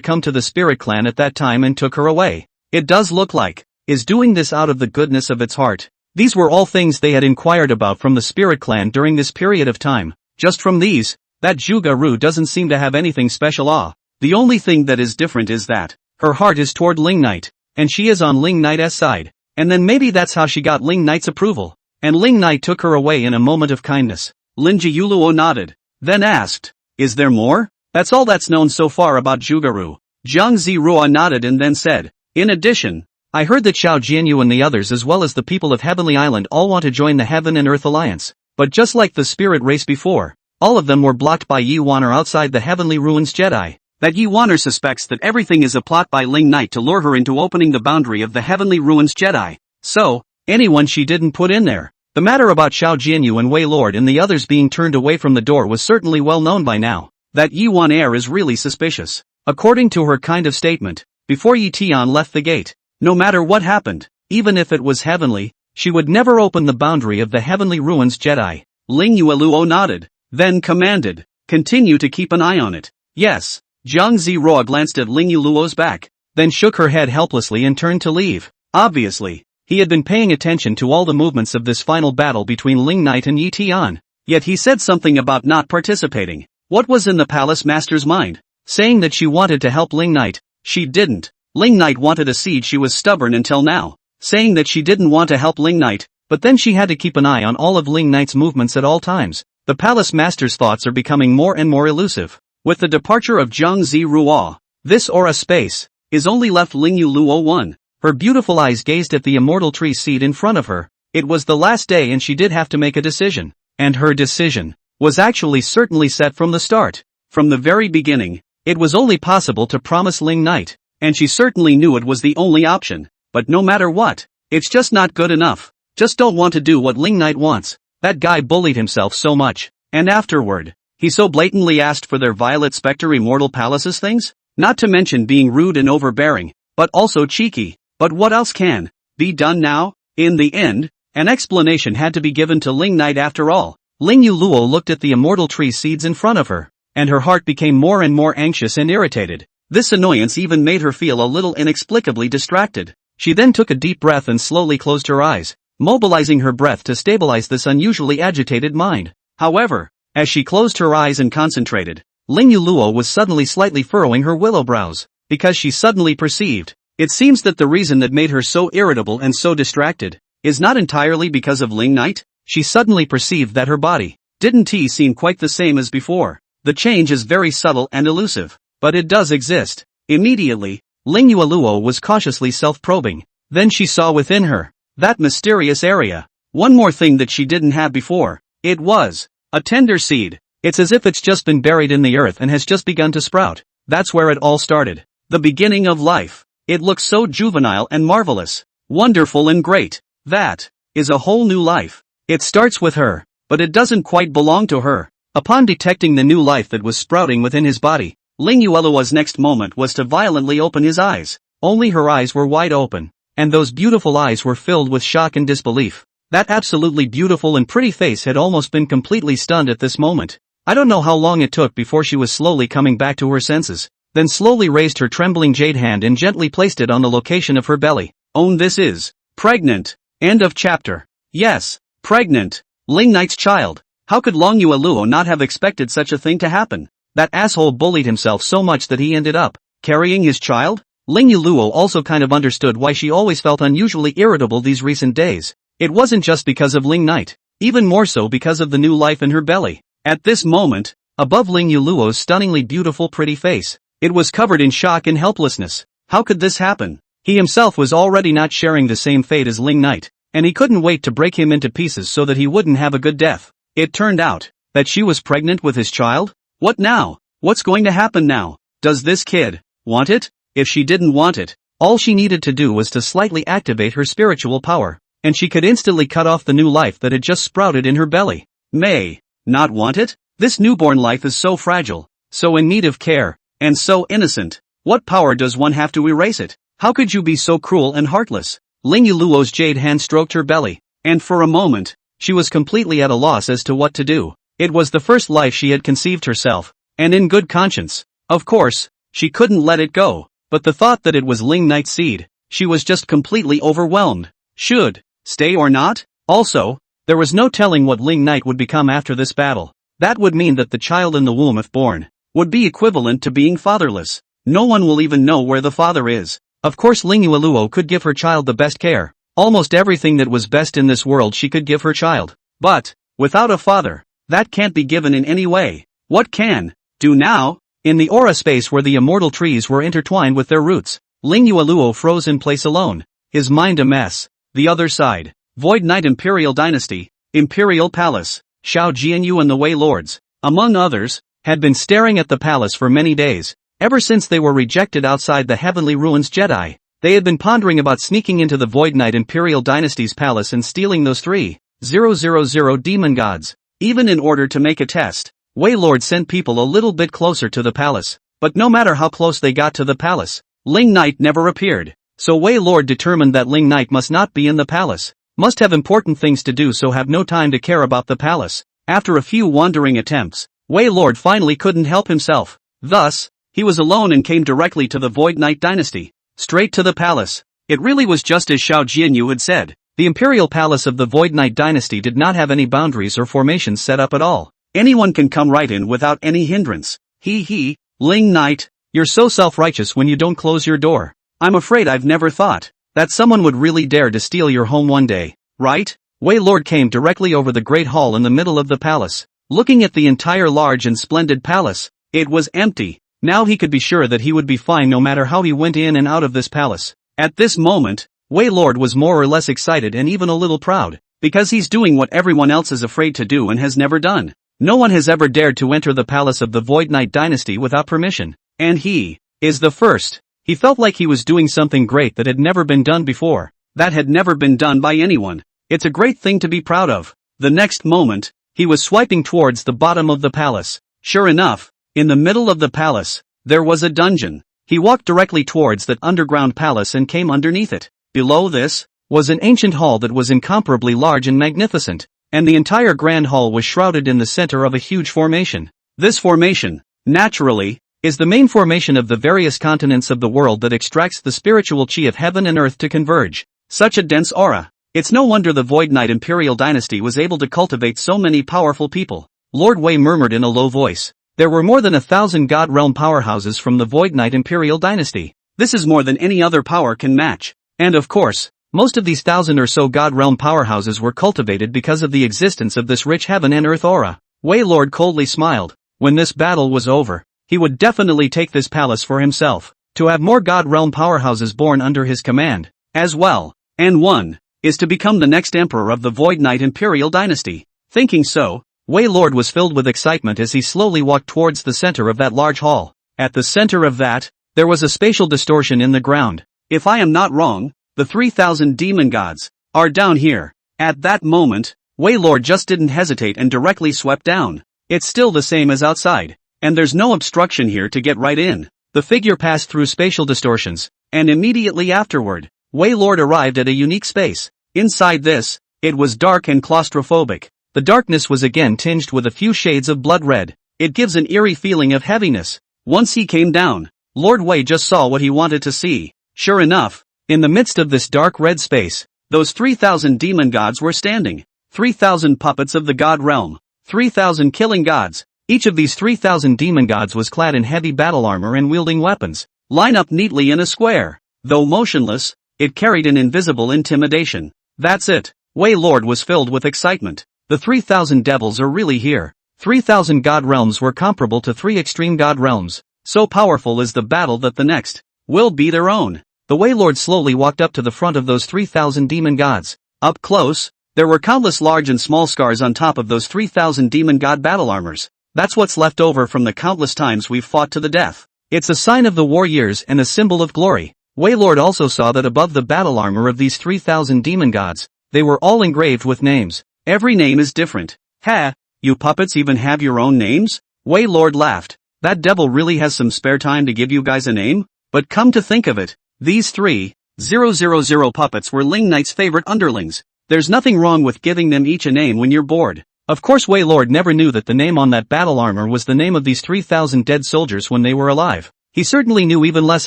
Speaker 1: come to the spirit clan at that time and took her away. It does look like is doing this out of the goodness of its heart. These were all things they had inquired about from the spirit clan during this period of time. Just from these, that Zhugaru doesn't seem to have anything special. The only thing that is different is that her heart is toward Ling Knight, and she is on Ling Knight's side. And then maybe that's how she got Ling Knight's approval. And Ling Knight took her away in a moment of kindness. Lin Yuluo nodded, then asked, is there more? That's all that's known so far about Zhugaru. Jiang Ziruo nodded and then said, in addition, I heard that Xiao Jianyu and the others as well as the people of Heavenly Island all want to join the Heaven and Earth Alliance. But just like the spirit race before, all of them were blocked by Yi Waner outside the Heavenly Ruins Jedi. That Yi Waner suspects that everything is a plot by Ling Knight to lure her into opening the boundary of the Heavenly Ruins Jedi. So, anyone she didn't put in there. The matter about Xiao Jianyu and Wei Lord and the others being turned away from the door was certainly well known by now. That Yi Waner is really suspicious. According to her kind of statement, before Yi Tian left the gate, no matter what happened, even if it was heavenly, she would never open the boundary of the Heavenly Ruins Jedi. Ling Yuluo nodded, then commanded, continue to keep an eye on it. Yes. Jiang Ziruo glanced at Ling Yuluo's back, then shook her head helplessly and turned to leave. Obviously, he had been paying attention to all the movements of this final battle between Ling Knight and Yi Tian, yet he said something about not participating. What was in the palace master's mind? Saying that she wanted to help Ling Knight, she didn't. Ling Knight wanted a seed, she was stubborn until now. Saying that she didn't want to help Ling Knight, but then she had to keep an eye on all of Ling Knight's movements at all times. The palace master's thoughts are becoming more and more elusive. With the departure of Jiang Ziruo, this aura space is only left Ling Yuluo one. Her beautiful eyes gazed at the immortal tree seed in front of her. It was the last day and she did have to make a decision. And her decision was actually certainly set from the start. From the very beginning, it was only possible to promise Ling Knight, and she certainly knew it was the only option. But no matter what, it's just not good enough. Just don't want to do what Ling Knight wants. That guy bullied himself so much. And afterward, he so blatantly asked for their Violet Spectre Immortal Palaces things? Not to mention being rude and overbearing, but also cheeky. But what else can be done now? In the end, an explanation had to be given to Ling Knight after all. Ling Yuluo looked at the immortal tree seeds in front of her, and her heart became more and more anxious and irritated. This annoyance even made her feel a little inexplicably distracted. She then took a deep breath and slowly closed her eyes, mobilizing her breath to stabilize this unusually agitated mind. However, as she closed her eyes and concentrated, Ling Yuluo was suddenly slightly furrowing her willow brows, because she suddenly perceived. It seems that the reason that made her so irritable and so distracted is not entirely because of Ling Knight. She suddenly perceived that her body didn't seem quite the same as before. The change is very subtle and elusive, but it does exist. Immediately, Ling Yuluo was cautiously self-probing. Then she saw within her that mysterious area. One more thing that she didn't have before. It was a tender seed. It's as if it's just been buried in the earth and has just begun to sprout. That's where it all started. The beginning of life. It looks so juvenile and marvelous, wonderful and great. That is a whole new life. It starts with her, but it doesn't quite belong to her. Upon detecting the new life that was sprouting within his body, Ling Yuluo's next moment was to violently open his eyes. Only her eyes were wide open, and those beautiful eyes were filled with shock and disbelief. That absolutely beautiful and pretty face had almost been completely stunned at this moment. I don't know how long it took before she was slowly coming back to her senses, then slowly raised her trembling jade hand and gently placed it on the location of her belly. Oh, this is pregnant. End of chapter. Yes, pregnant. Ling Knight's child. How could Long Yuluo not have expected such a thing to happen? That asshole bullied himself so much that he ended up carrying his child? Ling Yuluo also kind of understood why she always felt unusually irritable these recent days. It wasn't just because of Ling Knight, even more so because of the new life in her belly. At this moment, above Ling Yuluo's stunningly beautiful pretty face, it was covered in shock and helplessness. How could this happen? He himself was already not sharing the same fate as Ling Knight, and he couldn't wait to break him into pieces so that he wouldn't have a good death. It turned out that she was pregnant with his child? What now? What's going to happen now? Does this kid want it? If she didn't want it, all she needed to do was to slightly activate her spiritual power, and she could instantly cut off the new life that had just sprouted in her belly. May not want it? This newborn life is so fragile, so in need of care, and so innocent. What power does one have to erase it? How could you be so cruel and heartless? Ling Yuluo's jade hand stroked her belly, and for a moment, she was completely at a loss as to what to do. It was the first life she had conceived herself, and in good conscience. Of course, she couldn't let it go, but the thought that it was Ling Knight's seed, she was just completely overwhelmed. Should stay or not? Also, there was no telling what Ling Knight would become after this battle. That would mean that the child in the womb, if born, would be equivalent to being fatherless. No one will even know where the father is. Of course Ling Yuluo could give her child the best care. Almost everything that was best in this world she could give her child. But, without a father, that can't be given in any way. What can do now? In the aura space where the immortal trees were intertwined with their roots, Ling Yuluo froze in place alone, his mind a mess. The other side, Void Knight Imperial Dynasty, Imperial Palace, Xiao Jianyu and the Wei Lords, among others, had been staring at the palace for many days. Ever since they were rejected outside the Heavenly Ruins Jedi, they had been pondering about sneaking into the Void Knight Imperial Dynasty's palace and stealing those 3,000 demon gods. Even in order to make a test, Wei Lord sent people a little bit closer to the palace, but no matter how close they got to the palace, Ling Knight never appeared. So Wei Lord determined that Ling Knight must not be in the palace, must have important things to do, so have no time to care about the palace. After a few wandering attempts, Wei Lord finally couldn't help himself. Thus, he was alone and came directly to the Void Knight Dynasty, straight to the palace. It really was just as Xiao Jianyu had said. The Imperial Palace of the Void Knight Dynasty did not have any boundaries or formations set up at all. Anyone can come right in without any hindrance. Ling Knight, you're so self-righteous when you don't close your door. I'm afraid I've never thought that someone would really dare to steal your home one day, right? Wei Lord came directly over the great hall in the middle of the palace. Looking at the entire large and splendid palace, it was empty. Now he could be sure that he would be fine no matter how he went in and out of this palace. At this moment, Wei Lord was more or less excited and even a little proud, because he's doing what everyone else is afraid to do and has never done. No one has ever dared to enter the palace of the Void Knight Dynasty without permission, and he is the first. He felt like he was doing something great that had never been done before, that had never been done by anyone. It's a great thing to be proud of. The next moment, he was swiping towards the bottom of the palace. Sure enough, in the middle of the palace, there was a dungeon. He walked directly towards that underground palace and came underneath it. Below this was an ancient hall that was incomparably large and magnificent, and the entire grand hall was shrouded in the center of a huge formation. This formation, naturally, is the main formation of the various continents of the world that extracts the spiritual chi of heaven and earth to converge. Such a dense aura. It's no wonder the Void Knight Imperial Dynasty was able to cultivate so many powerful people. Lord Wei murmured in a low voice. There were more than 1,000 God Realm powerhouses from the Void Knight Imperial Dynasty. This is more than any other power can match. And of course, most of these 1,000 or so God Realm powerhouses were cultivated because of the existence of this rich heaven and earth aura. Wei Lord coldly smiled. When this battle was over, he would definitely take this palace for himself, to have more God Realm powerhouses born under his command, as well. And one is to become the next emperor of the Void Knight Imperial Dynasty. Thinking so, Wei Lord was filled with excitement as he slowly walked towards the center of that large hall. At the center of that, there was a spatial distortion in the ground. If I am not wrong, the 3,000 demon gods are down here. At that moment, Wei Lord just didn't hesitate and directly swept down. It's still the same as outside, and there's no obstruction here to get right in. The figure passed through spatial distortions, and immediately afterward, Wei Lord arrived at a unique space. Inside this, it was dark and claustrophobic. The darkness was again tinged with a few shades of blood red. It gives an eerie feeling of heaviness. Once he came down, Lord Wei just saw what he wanted to see. Sure enough, in the midst of this dark red space, those 3,000 demon gods were standing. 3,000 puppets of the God Realm. 3,000 killing gods. Each of these 3,000 demon gods was clad in heavy battle armor and wielding weapons. line up neatly in a square. Though motionless, it carried an invisible intimidation. That's it. Wei Lord was filled with excitement. The 3,000 devils are really here. 3,000 god realms were comparable to 3 extreme god realms. So powerful is the battle that the next will be their own. The Wei Lord slowly walked up to the front of those 3,000 demon gods. Up close, there were countless large and small scars on top of those 3,000 demon god battle armors. That's what's left over from the countless times we've fought to the death. It's a sign of the war years and a symbol of glory. Wei Lord also saw that above the battle armor of these 3,000 demon gods, they were all engraved with names. Every name is different. Ha! You puppets even have your own names? Wei Lord laughed. That devil really has some spare time to give you guys a name? But come to think of it, these 3,000 puppets were Ling Knight's favorite underlings. There's nothing wrong with giving them each a name when you're bored. Of course Wei Lord never knew that the name on that battle armor was the name of these 3,000 dead soldiers when they were alive. He certainly knew even less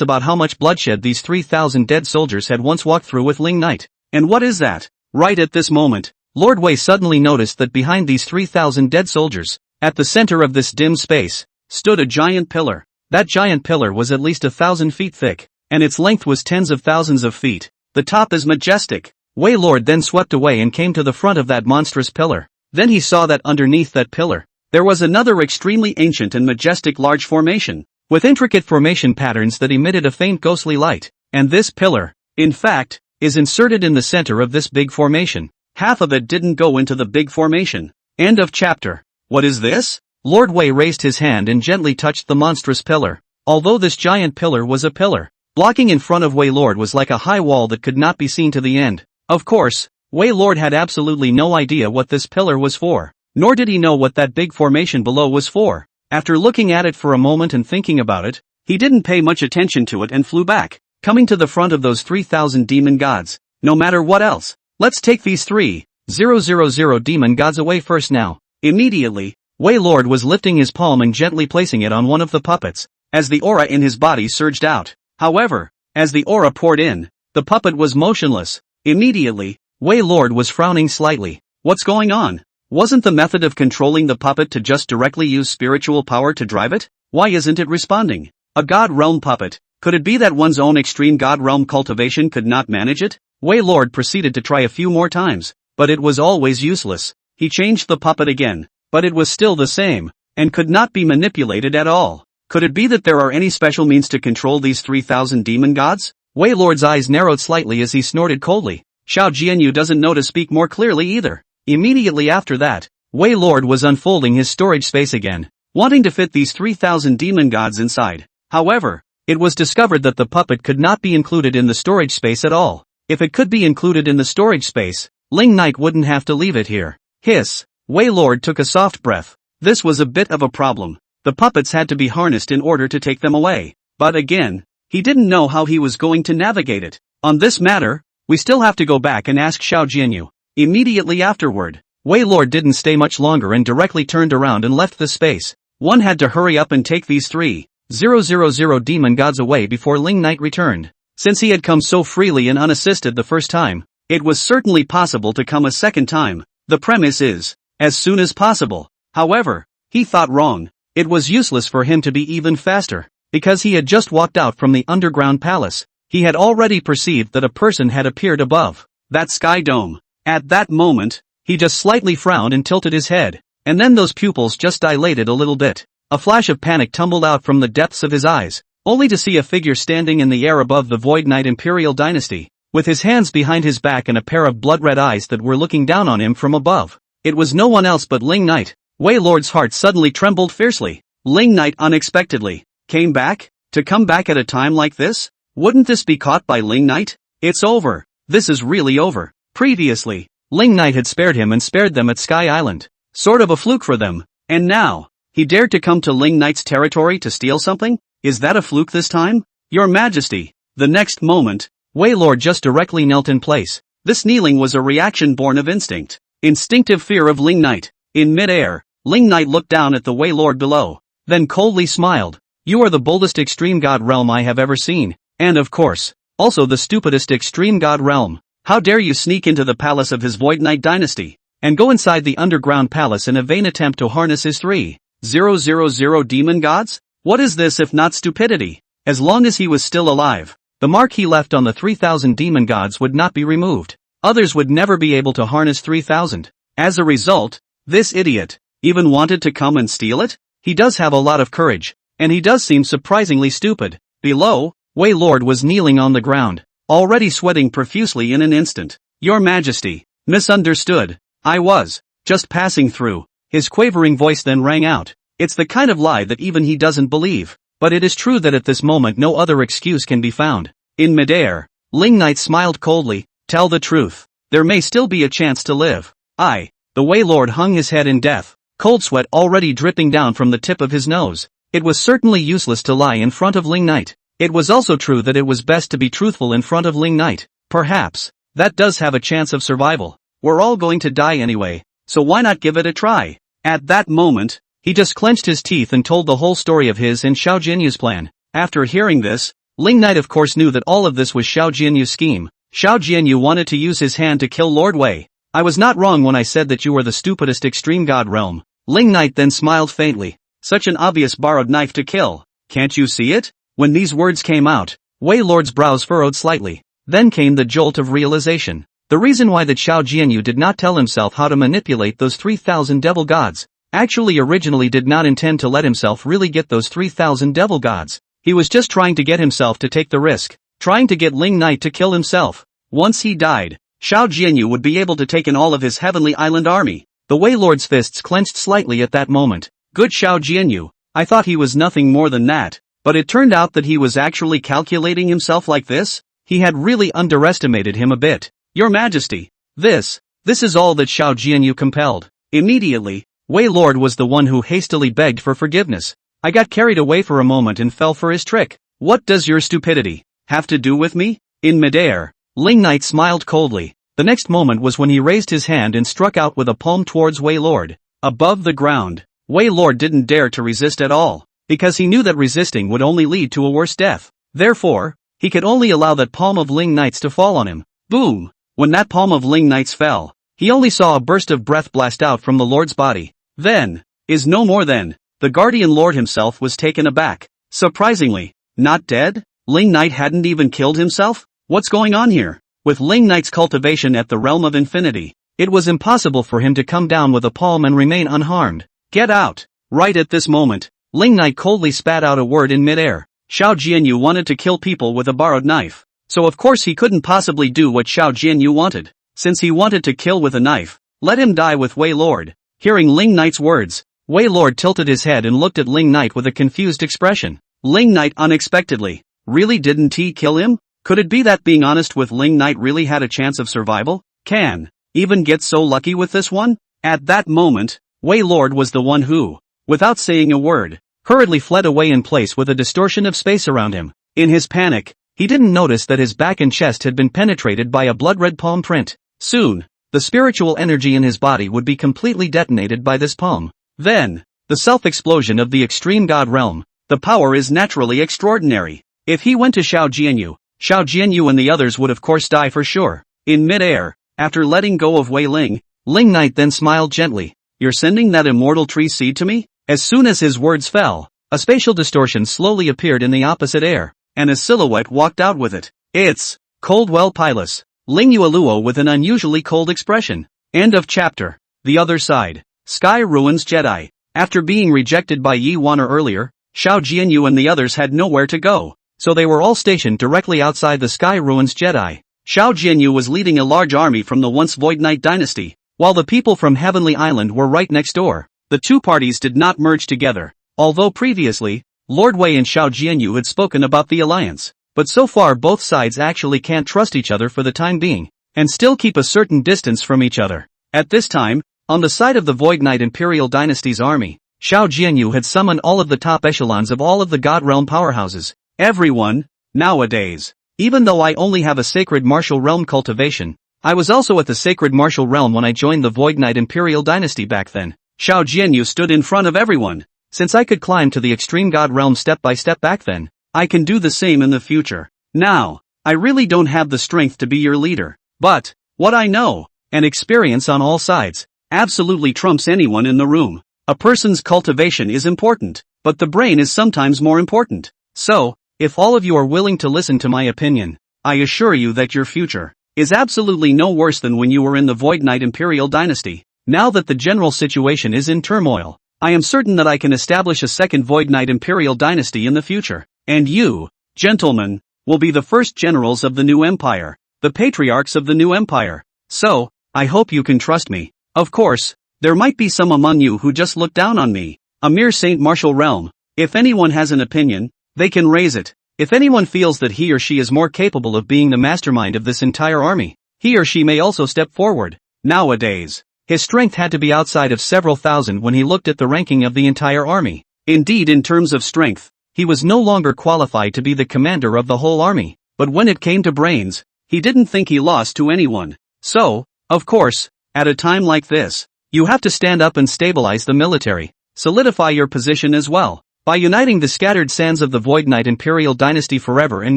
Speaker 1: about how much bloodshed these 3,000 dead soldiers had once walked through with Ling Knight. And what is that? Right at this moment, Lord Wei suddenly noticed that behind these 3,000 dead soldiers, at the center of this dim space, stood a giant pillar. That giant pillar was at least 1,000 feet thick, and its length was tens of thousands of feet. The top is majestic. Wei Lord then swept away and came to the front of that monstrous pillar. Then he saw that underneath that pillar, there was another extremely ancient and majestic large formation, with intricate formation patterns that emitted a faint ghostly light. And this pillar, in fact, is inserted in the center of this big formation. Half of it didn't go into the big formation. End of chapter. What is this? Lord Wei raised his hand and gently touched the monstrous pillar. Although this giant pillar was a pillar, blocking in front of Wei Lord was like a high wall that could not be seen to the end. Of course, Wei Lord had absolutely no idea what this pillar was for, nor did he know what that big formation below was for. After looking at it for a moment and thinking about it, he didn't pay much attention to it and flew back, coming to the front of those 3,000 demon gods. No matter what else, let's take these 3,000 demon gods away first now. Immediately, Wei Lord was lifting his palm and gently placing it on one of the puppets, as the aura in his body surged out. However, as the aura poured in, the puppet was motionless. Immediately, Wei Lord was frowning slightly. What's going on? Wasn't the method of controlling the puppet to just directly use spiritual power to drive it? Why isn't it responding? A god realm puppet. Could it be that one's own extreme god realm cultivation could not manage it? Wei Lord proceeded to try a few more times, but it was always useless. He changed the puppet again, but it was still the same, and could not be manipulated at all. Could it be that there are any special means to control these 3,000 demon gods? Wei Lord's eyes narrowed slightly as he snorted coldly. Xiao Jianyu doesn't know to speak more clearly either. Immediately after that, Wei Lord was unfolding his storage space again, wanting to fit these 3,000 demon gods inside. However, it was discovered that the puppet could not be included in the storage space at all. If it could be included in the storage space, Ling Knight wouldn't have to leave it here. Hiss. Wei Lord took a soft breath. This was a bit of a problem. The puppets had to be harnessed in order to take them away. But again, he didn't know how he was going to navigate it. On this matter, we still have to go back and ask Xiao Jianyu. Immediately afterward, Wei Lord didn't stay much longer and directly turned around and left the space. One had to hurry up and take these 3,000 demon gods away before Ling Knight returned. Since he had come so freely and unassisted the first time, it was certainly possible to come a second time. The premise is, as soon as possible. However, he thought wrong. It was useless for him to be even faster, because he had just walked out from the underground palace. He had already perceived that a person had appeared above that sky dome. At that moment, he just slightly frowned and tilted his head, and then those pupils just dilated a little bit. A flash of panic tumbled out from the depths of his eyes, only to see a figure standing in the air above the Void Knight Imperial Dynasty, with his hands behind his back and a pair of blood-red eyes that were looking down on him from above. It was no one else but Ling Knight. Wei Lord's heart suddenly trembled fiercely. Ling Knight unexpectedly came back? To come back at a time like this? Wouldn't this be caught by Ling Knight? It's over. This is really over. Previously, Ling Knight had spared him and spared them at Sky Island. Sort of a fluke for them. And now, he dared to come to Ling Knight's territory to steal something? Is that a fluke this time? Your Majesty. The next moment, Wei Lord just directly knelt in place. This kneeling was a reaction born of instinct. Instinctive fear of Ling Knight. In mid-air, Ling Knight looked down at the Wei Lord below, then coldly smiled. You are the boldest extreme god realm I have ever seen, and of course, also the stupidest extreme god realm. How dare you sneak into the palace of his Void Knight dynasty, and go inside the underground palace in a vain attempt to harness his 3,000 demon gods? What is this if not stupidity? As long as he was still alive, the mark he left on the 3,000 demon gods would not be removed. Others would never be able to harness 3,000. As a result, this idiot even wanted to come and steal it? He does have a lot of courage, and he does seem surprisingly stupid. Below, Wei Lord was kneeling on the ground, already sweating profusely in an instant. Your Majesty, misunderstood. I was just passing through. His quavering voice then rang out. It's the kind of lie that even he doesn't believe. But it is true that at this moment no other excuse can be found. In midair, Ling Knight smiled coldly. Tell the truth. There may still be a chance to live. The Wei Lord hung his head in death, cold sweat already dripping down from the tip of his nose. It was certainly useless to lie in front of Ling Knight. It was also true that it was best to be truthful in front of Ling Knight. Perhaps that does have a chance of survival. We're all going to die anyway, so why not give it a try? At that moment, he just clenched his teeth and told the whole story of his and Xiao Jianyu's plan. After hearing this, Ling Knight of course knew that all of this was Xiao Jianyu's scheme. Xiao Jianyu wanted to use his hand to kill Lord Wei. I was not wrong when I said that you were the stupidest extreme god realm. Ling Knight then smiled faintly. Such an obvious borrowed knife to kill. Can't you see it? When these words came out, Wei Lord's brows furrowed slightly. Then came the jolt of realization. The reason why that Xiao Jianyu did not tell himself how to manipulate those 3,000 devil gods, actually originally did not intend to let himself really get those 3,000 devil gods. He was just trying to get himself to take the risk, trying to get Ling Knight to kill himself. Once he died, Xiao Jianyu would be able to take in all of his Heavenly Island army. The Wei Lord's fists clenched slightly at that moment. Good Xiao Jianyu, I thought he was nothing more than that, but it turned out that he was actually calculating himself like this? He had really underestimated him a bit. Your Majesty, this is all that Xiao Jianyu compelled. Immediately, Wei Lord was the one who hastily begged for forgiveness. I got carried away for a moment and fell for his trick. What does your stupidity have to do with me? In midair, Ling Knight smiled coldly. The next moment was when he raised his hand and struck out with a palm towards Wei Lord. Above the ground, Wei Lord didn't dare to resist at all, because he knew that resisting would only lead to a worse death. Therefore, he could only allow that palm of Ling Knight's to fall on him. Boom! When that palm of Ling Knight's fell, he only saw a burst of breath blast out from the Lord's body. Then, is no more then. The Guardian Lord himself was taken aback. Surprisingly, not dead? Ling Knight hadn't even killed himself? What's going on here? With Ling Knight's cultivation at the realm of infinity, it was impossible for him to come down with a palm and remain unharmed. Get out! Right at this moment, Ling Knight coldly spat out a word in midair. Xiao Jianyu wanted to kill people with a borrowed knife, so of course he couldn't possibly do what Xiao Jianyu wanted. Since he wanted to kill with a knife, let him die with Wei Lord. Hearing Ling Knight's words, Wei Lord tilted his head and looked at Ling Knight with a confused expression. Ling Knight unexpectedly, really didn't he kill him? Could it be that being honest with Ling Knight really had a chance of survival? Can even get so lucky with this one? At that moment, Wei Lord was the one who, without saying a word, hurriedly fled away in place with a distortion of space around him. In his panic, he didn't notice that his back and chest had been penetrated by a blood-red palm print. Soon, the spiritual energy in his body would be completely detonated by this palm. Then, the self-explosion of the extreme god realm. The power is naturally extraordinary. If he went to Xiao Jianyu and the others would of course die for sure. In mid-air, after letting go of Wei Ling Knight then smiled gently. You're sending that immortal tree seed to me? As soon as his words fell, a spatial distortion slowly appeared in the opposite air, and a silhouette walked out with it. It's Coldwell Pilus. Ling Yueluo with an unusually cold expression. End of chapter. The other side. Sky Ruins Jedi. After being rejected by Yi Wan'er earlier, Xiao Jianyu and the others had nowhere to go, so they were all stationed directly outside the Sky Ruins Jedi. Xiao Jianyu was leading a large army from the once Void Knight dynasty, while the people from Heavenly Island were right next door. The two parties did not merge together, although previously, Lord Wei and Xiao Jianyu had spoken about the alliance, but so far both sides actually can't trust each other for the time being, and still keep a certain distance from each other. At this time, on the side of the Void Knight Imperial Dynasty's army, Xiao Jianyu had summoned all of the top echelons of all of the God Realm powerhouses. Everyone, nowadays. Even though I only have a Sacred Martial Realm cultivation, I was also at the Sacred Martial Realm when I joined the Void Knight Imperial Dynasty back then. Xiao Jianyu stood in front of everyone. Since I could climb to the Extreme God Realm step by step back then, I can do the same in the future. Now, I really don't have the strength to be your leader, but what I know and experience on all sides absolutely trumps anyone in the room. A person's cultivation is important, but the brain is sometimes more important. So, If all of you are willing to listen to my opinion, I assure you that your future is absolutely no worse than when you were in the Void Knight Imperial Dynasty. Now that the general situation is in turmoil, I am certain that I can establish a second Void Knight Imperial Dynasty in the future. And you, gentlemen, will be the first generals of the new empire, the patriarchs of the new empire. So, I hope you can trust me. Of course, there might be some among you who just look down on me, a mere Saint Martial realm. If anyone has an opinion, they can raise it. If anyone feels that he or she is more capable of being the mastermind of this entire army, he or she may also step forward. Nowadays, his strength had to be outside of several thousand when he looked at the ranking of the entire army. Indeed, in terms of strength, he was no longer qualified to be the commander of the whole army. But when it came to brains, he didn't think he lost to anyone. So, of course, at a time like this, you have to stand up and stabilize the military, solidify your position as well, by uniting the scattered sands of the Void Knight Imperial Dynasty forever and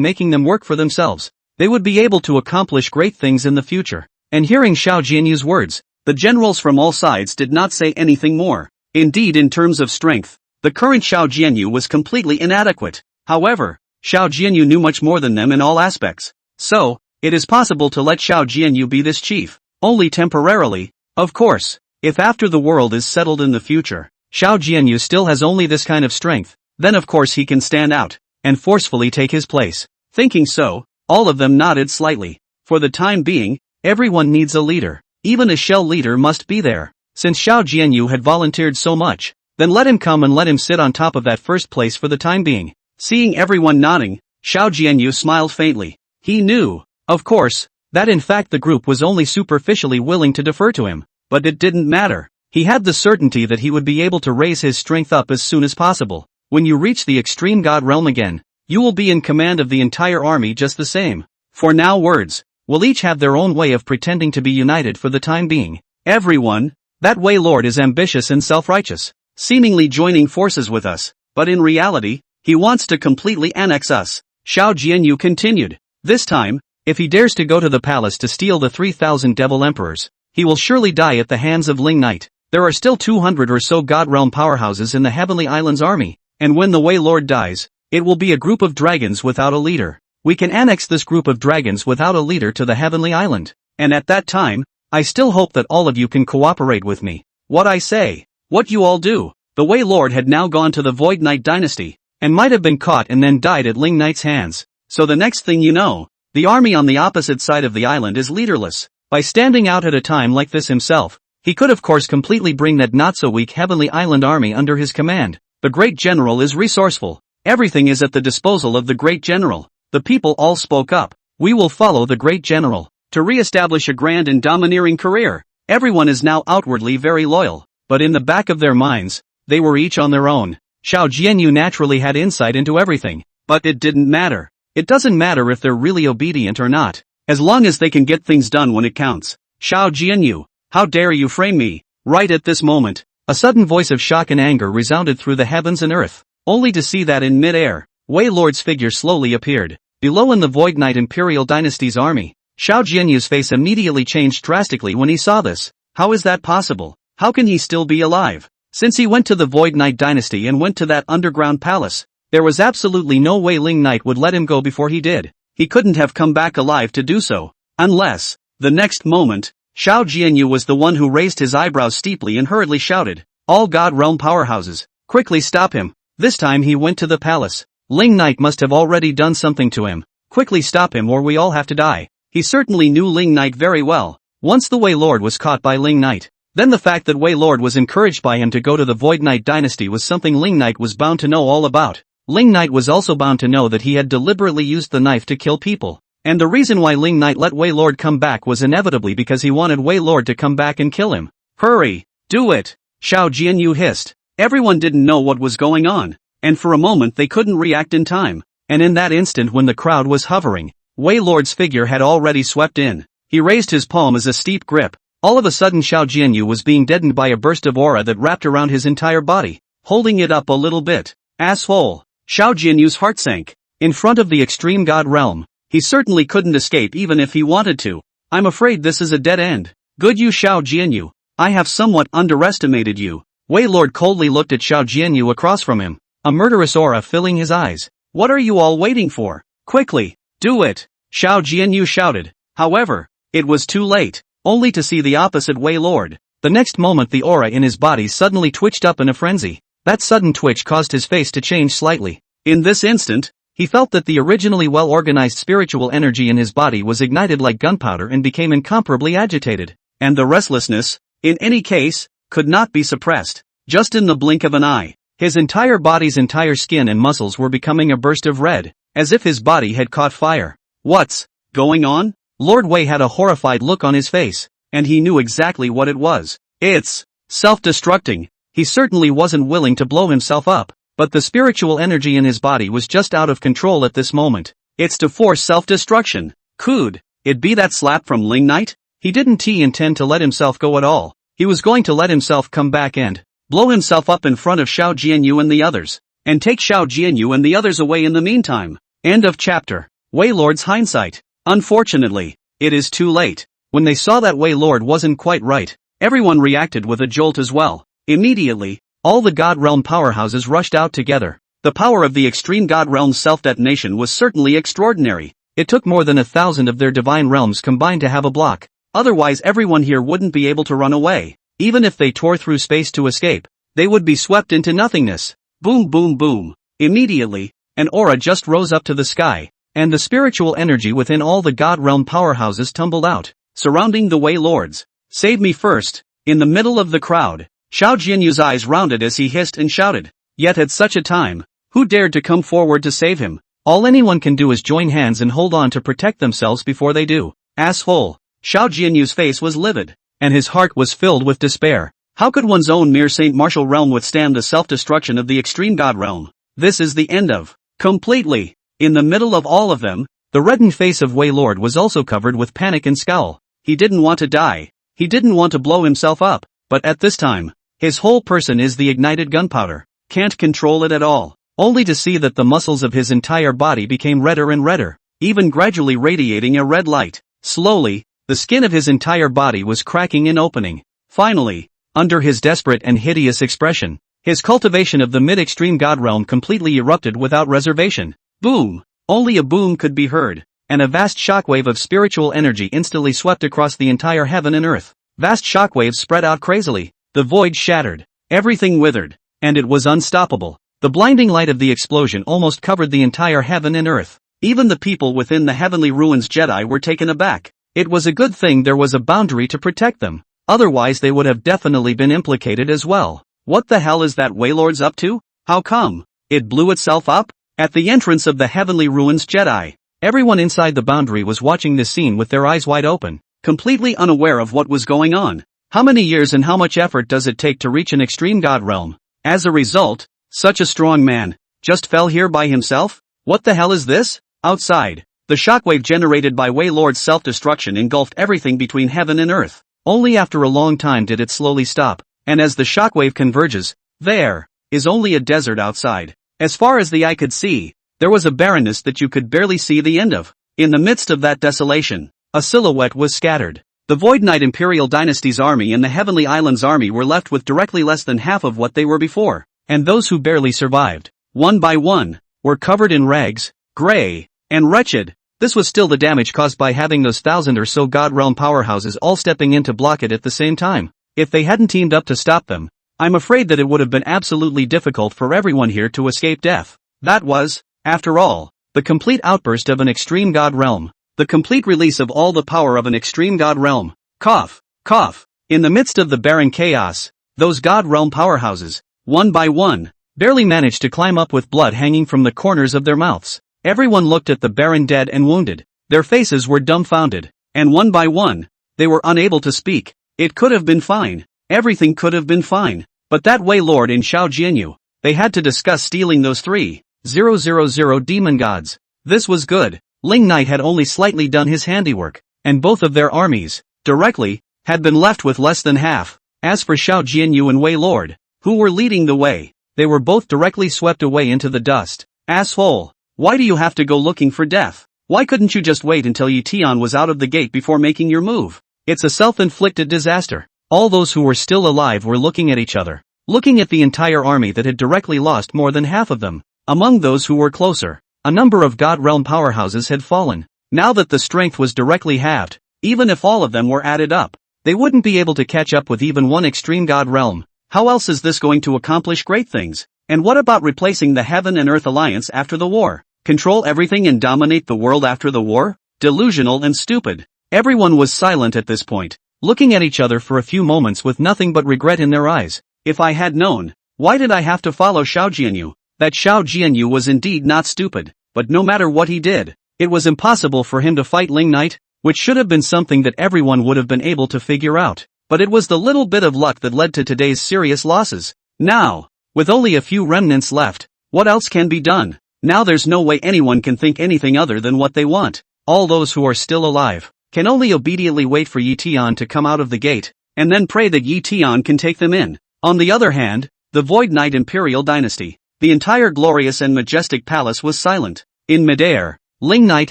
Speaker 1: making them work for themselves. They would be able to accomplish great things in the future. And hearing Xiao Jianyu's words, the generals from all sides did not say anything more. Indeed, in terms of strength, the current Xiao Jianyu was completely inadequate. However, Xiao Jianyu knew much more than them in all aspects. So, it is possible to let Xiao Jianyu be this chief, only temporarily, of course. If after the world is settled in the future, Xiao Jianyu still has only this kind of strength, then of course he can stand out and forcefully take his place. Thinking so, all of them nodded slightly. For the time being, everyone needs a leader. Even a shell leader must be there. Since Xiao Jianyu had volunteered so much, then let him come and let him sit on top of that first place for the time being. Seeing everyone nodding, Xiao Jianyu smiled faintly. He knew, of course, that in fact the group was only superficially willing to defer to him. But it didn't matter. He had the certainty that he would be able to raise his strength up as soon as possible. When you reach the extreme god realm again, you will be in command of the entire army just the same. For now words will each have their own way of pretending to be united for the time being. Everyone, that Wei Lord is ambitious and self-righteous, seemingly joining forces with us, but in reality, he wants to completely annex us. Xiao Jianyu continued. This time, if he dares to go to the palace to steal the 3,000 devil emperors, he will surely die at the hands of Ling Knight. There are still 200 or so God Realm powerhouses in the Heavenly Islands army, and when the Wei Lord dies, it will be a group of dragons without a leader. We can annex this group of dragons without a leader to the Heavenly Island, and at that time, I still hope that all of you can cooperate with me. What I say, what you all do. The Wei Lord had now gone to the Void Knight Dynasty, and might have been caught and then died at Ling Knight's hands. So the next thing you know, the army on the opposite side of the island is leaderless. By standing out at a time like this himself, he could of course completely bring that not-so-weak Heavenly Island army under his command. The great general is resourceful. Everything is at the disposal of the great general. The people all spoke up. We will follow the great general. To re-establish a grand and domineering career. Everyone is now outwardly very loyal, but in the back of their minds, they were each on their own. Xiao Jianyu naturally had insight into everything, but it didn't matter. It doesn't matter if they're really obedient or not, as long as they can get things done when it counts. Xiao Jianyu, how dare you frame me? Right at this moment, a sudden voice of shock and anger resounded through the heavens and earth, only to see that in mid-air, Wei Lord's figure slowly appeared. Below in the Void Knight Imperial Dynasty's army, Xiao Jianyu's face immediately changed drastically when he saw this. How is that possible? How can he still be alive? Since he went to the Void Knight Dynasty and went to that underground palace, there was absolutely no way Ling Knight would let him go before he did. He couldn't have come back alive to do so. Unless, the next moment, Xiao Jianyu was the one who raised his eyebrows steeply and hurriedly shouted, "All God Realm powerhouses, quickly stop him." This time he went to the palace. Ling Knight must have already done something to him. Quickly stop him or we all have to die. He certainly knew Ling Knight very well. Once the Wei Lord was caught by Ling Knight, then the fact that Wei Lord was encouraged by him to go to the Void Knight Dynasty was something Ling Knight was bound to know all about. Ling Knight was also bound to know that he had deliberately used the knife to kill people. And the reason why Ling Knight let Wei Lord come back was inevitably because he wanted Wei Lord to come back and kill him. Hurry! Do it! Xiao Jianyu hissed. Everyone didn't know what was going on, and for a moment they couldn't react in time. And in that instant when the crowd was hovering, Wei Lord's figure had already swept in. He raised his palm as a steep grip. All of a sudden Xiao Jianyu was being deadened by a burst of aura that wrapped around his entire body, holding it up a little bit. Asshole! Xiao Jianyu's heart sank. In front of the extreme god realm, he certainly couldn't escape even if he wanted to. I'm afraid this is a dead end. Good you Xiao Jianyu. I have somewhat underestimated you. Wei Lord coldly looked at Xiao Jianyu across from him, a murderous aura filling his eyes. What are you all waiting for? Quickly, do it! Xiao Jianyu shouted. However, it was too late, only to see the opposite Wei Lord. The next moment the aura in his body suddenly twitched up in a frenzy. That sudden twitch caused his face to change slightly. In this instant, he felt that the originally well-organized spiritual energy in his body was ignited like gunpowder and became incomparably agitated. And the restlessness, in any case, could not be suppressed. Just in the blink of an eye, his entire body's entire skin and muscles were becoming a burst of red, as if his body had caught fire. What's going on? Lord Wei had a horrified look on his face, and he knew exactly what it was. It's self-destructing. He certainly wasn't willing to blow himself up, but the spiritual energy in his body was just out of control at this moment. It's to force self-destruction. Could it be that slap from Ling Knight? He didn't intend to let himself go at all. He was going to let himself come back and blow himself up in front of Xiao Jianyu and the others, and take Xiao Jianyu and the others away in the meantime. End of chapter. Wei Lord's hindsight. Unfortunately, it is too late. When they saw that Wei Lord wasn't quite right, everyone reacted with a jolt as well. Immediately, all the God Realm powerhouses rushed out together. The power of the extreme God Realm's self-detonation was certainly extraordinary. It took more than 1,000 of their divine realms combined to have a block. Otherwise everyone here wouldn't be able to run away. Even if they tore through space to escape, they would be swept into nothingness. Boom boom boom. Immediately, an aura just rose up to the sky, and the spiritual energy within all the God Realm powerhouses tumbled out, surrounding the Wei Lords. Save me first. In the middle of the crowd, Xiao Jianyu's eyes rounded as he hissed and shouted. Yet at such a time, who dared to come forward to save him? All anyone can do is join hands and hold on to protect themselves before they do. Asshole. Xiao Jianyu's face was livid, and his heart was filled with despair. How could one's own mere Saint Martial realm withstand the self-destruction of the extreme God realm? This is the end of. Completely. In the middle of all of them, the reddened face of Wei Lord was also covered with panic and scowl. He didn't want to die. He didn't want to blow himself up, but at this time, his whole person is the ignited gunpowder. Can't control it at all. Only to see that the muscles of his entire body became redder and redder, even gradually radiating a red light. Slowly, the skin of his entire body was cracking and opening. Finally, under his desperate and hideous expression, his cultivation of the mid-extreme God realm completely erupted without reservation. Boom! Only a boom could be heard, and a vast shockwave of spiritual energy instantly swept across the entire heaven and earth. Vast shockwaves spread out crazily, the void shattered, everything withered, and it was unstoppable. The blinding light of the explosion almost covered the entire heaven and earth. Even the people within the heavenly ruins Jedi were taken aback. It was a good thing there was a boundary to protect them, otherwise they would have definitely been implicated as well. What the hell is that Wei Lord's up to? How come it blew itself up? At the entrance of the heavenly ruins Jedi, everyone inside the boundary was watching this scene with their eyes wide open, completely unaware of what was going on. How many years and how much effort does it take to reach an extreme God realm? As a result, such a strong man just fell here by himself? What the hell is this? Outside, the shockwave generated by Wei Lord's self-destruction engulfed everything between heaven and earth. Only after a long time did it slowly stop, and as the shockwave converges, there is only a desert outside. As far as the eye could see, there was a barrenness that you could barely see the end of. In the midst of that desolation, a silhouette was scattered. The Void Knight Imperial Dynasty's army and the Heavenly Islands army were left with directly less than half of what they were before, and those who barely survived, one by one, were covered in rags, gray, and wretched. This was still the damage caused by having those 1,000 or so God Realm powerhouses all stepping in to block it at the same time. If they hadn't teamed up to stop them, I'm afraid that it would have been absolutely difficult for everyone here to escape death. That was, after all, the complete outburst of an extreme God realm. The complete release of all the power of an extreme God realm. Cough, cough. In the midst of the barren chaos, those God realm powerhouses, one by one, barely managed to climb up with blood hanging from the corners of their mouths. Everyone looked at the barren dead and wounded. Their faces were dumbfounded, and one by one, they were unable to speak. It could have been fine. Everything could have been fine. But that Wei Lord and Xiao Jianyu, they had to discuss stealing those 3,000 demon gods. This was good. Ling Knight had only slightly done his handiwork, and both of their armies, directly, had been left with less than half. As for Xiao Jianyu and Wei Lord, who were leading the way, they were both directly swept away into the dust. Asshole! Why do you have to go looking for death? Why couldn't you just wait until Yi Tian was out of the gate before making your move? It's a self-inflicted disaster. All those who were still alive were looking at each other, looking at the entire army that had directly lost more than half of them. Among those who were closer, A number of God Realm powerhouses had fallen. Now that the strength was directly halved, even if all of them were added up, they wouldn't be able to catch up with even one extreme God Realm. How else is this going to accomplish great things? And what about replacing the Heaven and Earth Alliance after the war? Control everything and dominate the world after the war? Delusional and stupid. Everyone was silent at this point, looking at each other for a few moments with nothing but regret in their eyes. If I had known, why did I have to follow Xiao Jianyu? That Xiao Jianyu was indeed not stupid, but no matter what he did, it was impossible for him to fight Ling Knight, which should have been something that everyone would have been able to figure out. But it was the little bit of luck that led to today's serious losses. Now, with only a few remnants left, what else can be done? Now there's no way anyone can think anything other than what they want. All those who are still alive can only obediently wait for Yi Tian to come out of the gate, and then pray that Yi Tian can take them in. On the other hand, the Void Knight Imperial Dynasty, the entire glorious and majestic palace was silent. In midair, Ling Knight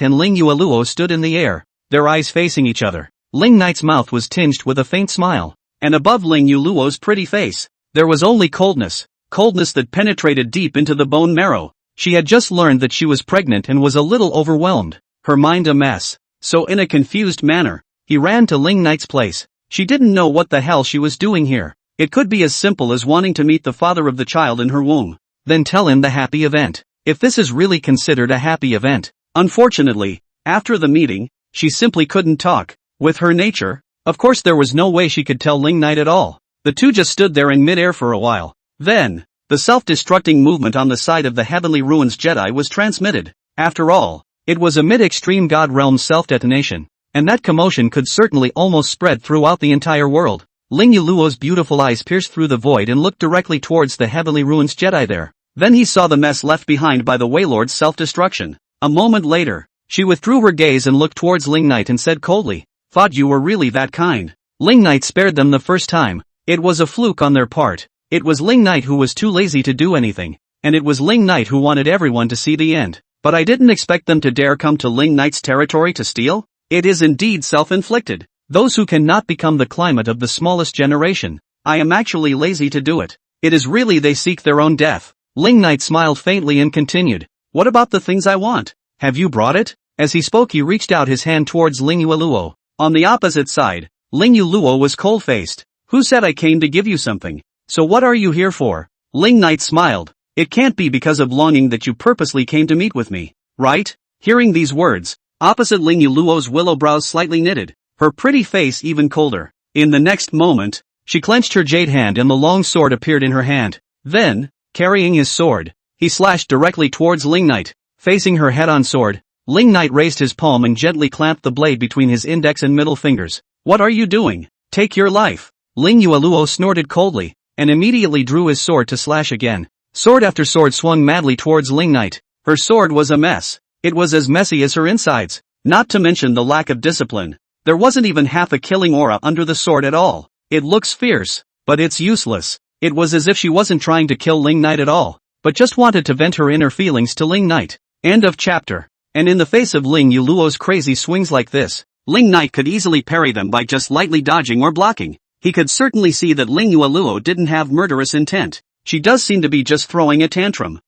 Speaker 1: and Ling Yueluo stood in the air, their eyes facing each other. Ling Knight's mouth was tinged with a faint smile, and above Ling Yueluo's pretty face, there was only coldness that penetrated deep into the bone marrow. She had just learned that she was pregnant and was a little overwhelmed, her mind a mess. So in a confused manner, he ran to Ling Knight's place. She didn't know what the hell she was doing here. It could be as simple as wanting to meet the father of the child in her womb, then tell him the happy event. If this is really considered a happy event. Unfortunately, after the meeting, she simply couldn't talk. With her nature, of course there was no way she could tell Ling Knight at all. The two just stood there in midair for a while. Then, the self-destructing movement on the side of the Heavenly Ruins Jedi was transmitted. After all, it was a mid-extreme God Realm self-detonation, and that commotion could certainly almost spread throughout the entire world. Ling Yuluo's beautiful eyes pierced through the void and looked directly towards the Heavenly Ruins Jedi there. Then he saw the mess left behind by the Waylord's self-destruction. A moment later, she withdrew her gaze and looked towards Ling Knight and said coldly, "Thought you were really that kind." Ling Knight spared them the first time. It was a fluke on their part. It was Ling Knight who was too lazy to do anything, and it was Ling Knight who wanted everyone to see the end. But I didn't expect them to dare come to Ling Knight's territory to steal. It is indeed self-inflicted. Those who cannot become the climate of the smallest generation. I am actually lazy to do it. It is really they seek their own death. Ling Knight smiled faintly and continued, "What about the things I want? Have you brought it?" As he spoke he reached out his hand towards Ling Yueluo. On the opposite side, Ling Yueluo was cold-faced. "Who said I came to give you something? So what are you here for?" Ling Knight smiled. "It can't be because of longing that you purposely came to meet with me, right?" Hearing these words, opposite Ling Yuluo's willow brows slightly knitted, her pretty face even colder. In the next moment, she clenched her jade hand and the long sword appeared in her hand. Then, carrying his sword, he slashed directly towards Ling Knight. Facing her head-on sword, Ling Knight raised his palm and gently clamped the blade between his index and middle fingers. "What are you doing? Take your life." Ling Yueluo snorted coldly, and immediately drew his sword to slash again. Sword after sword swung madly towards Ling Knight. Her sword was a mess. It was as messy as her insides. Not to mention the lack of discipline. There wasn't even half a killing aura under the sword at all. It looks fierce, but it's useless. It was as if she wasn't trying to kill Ling Knight at all, but just wanted to vent her inner feelings to Ling Knight. End of chapter. And in the face of Ling Yuluo's crazy swings like this, Ling Knight could easily parry them by just lightly dodging or blocking. He could certainly see that Ling Yueluo didn't have murderous intent. She does seem to be just throwing a tantrum.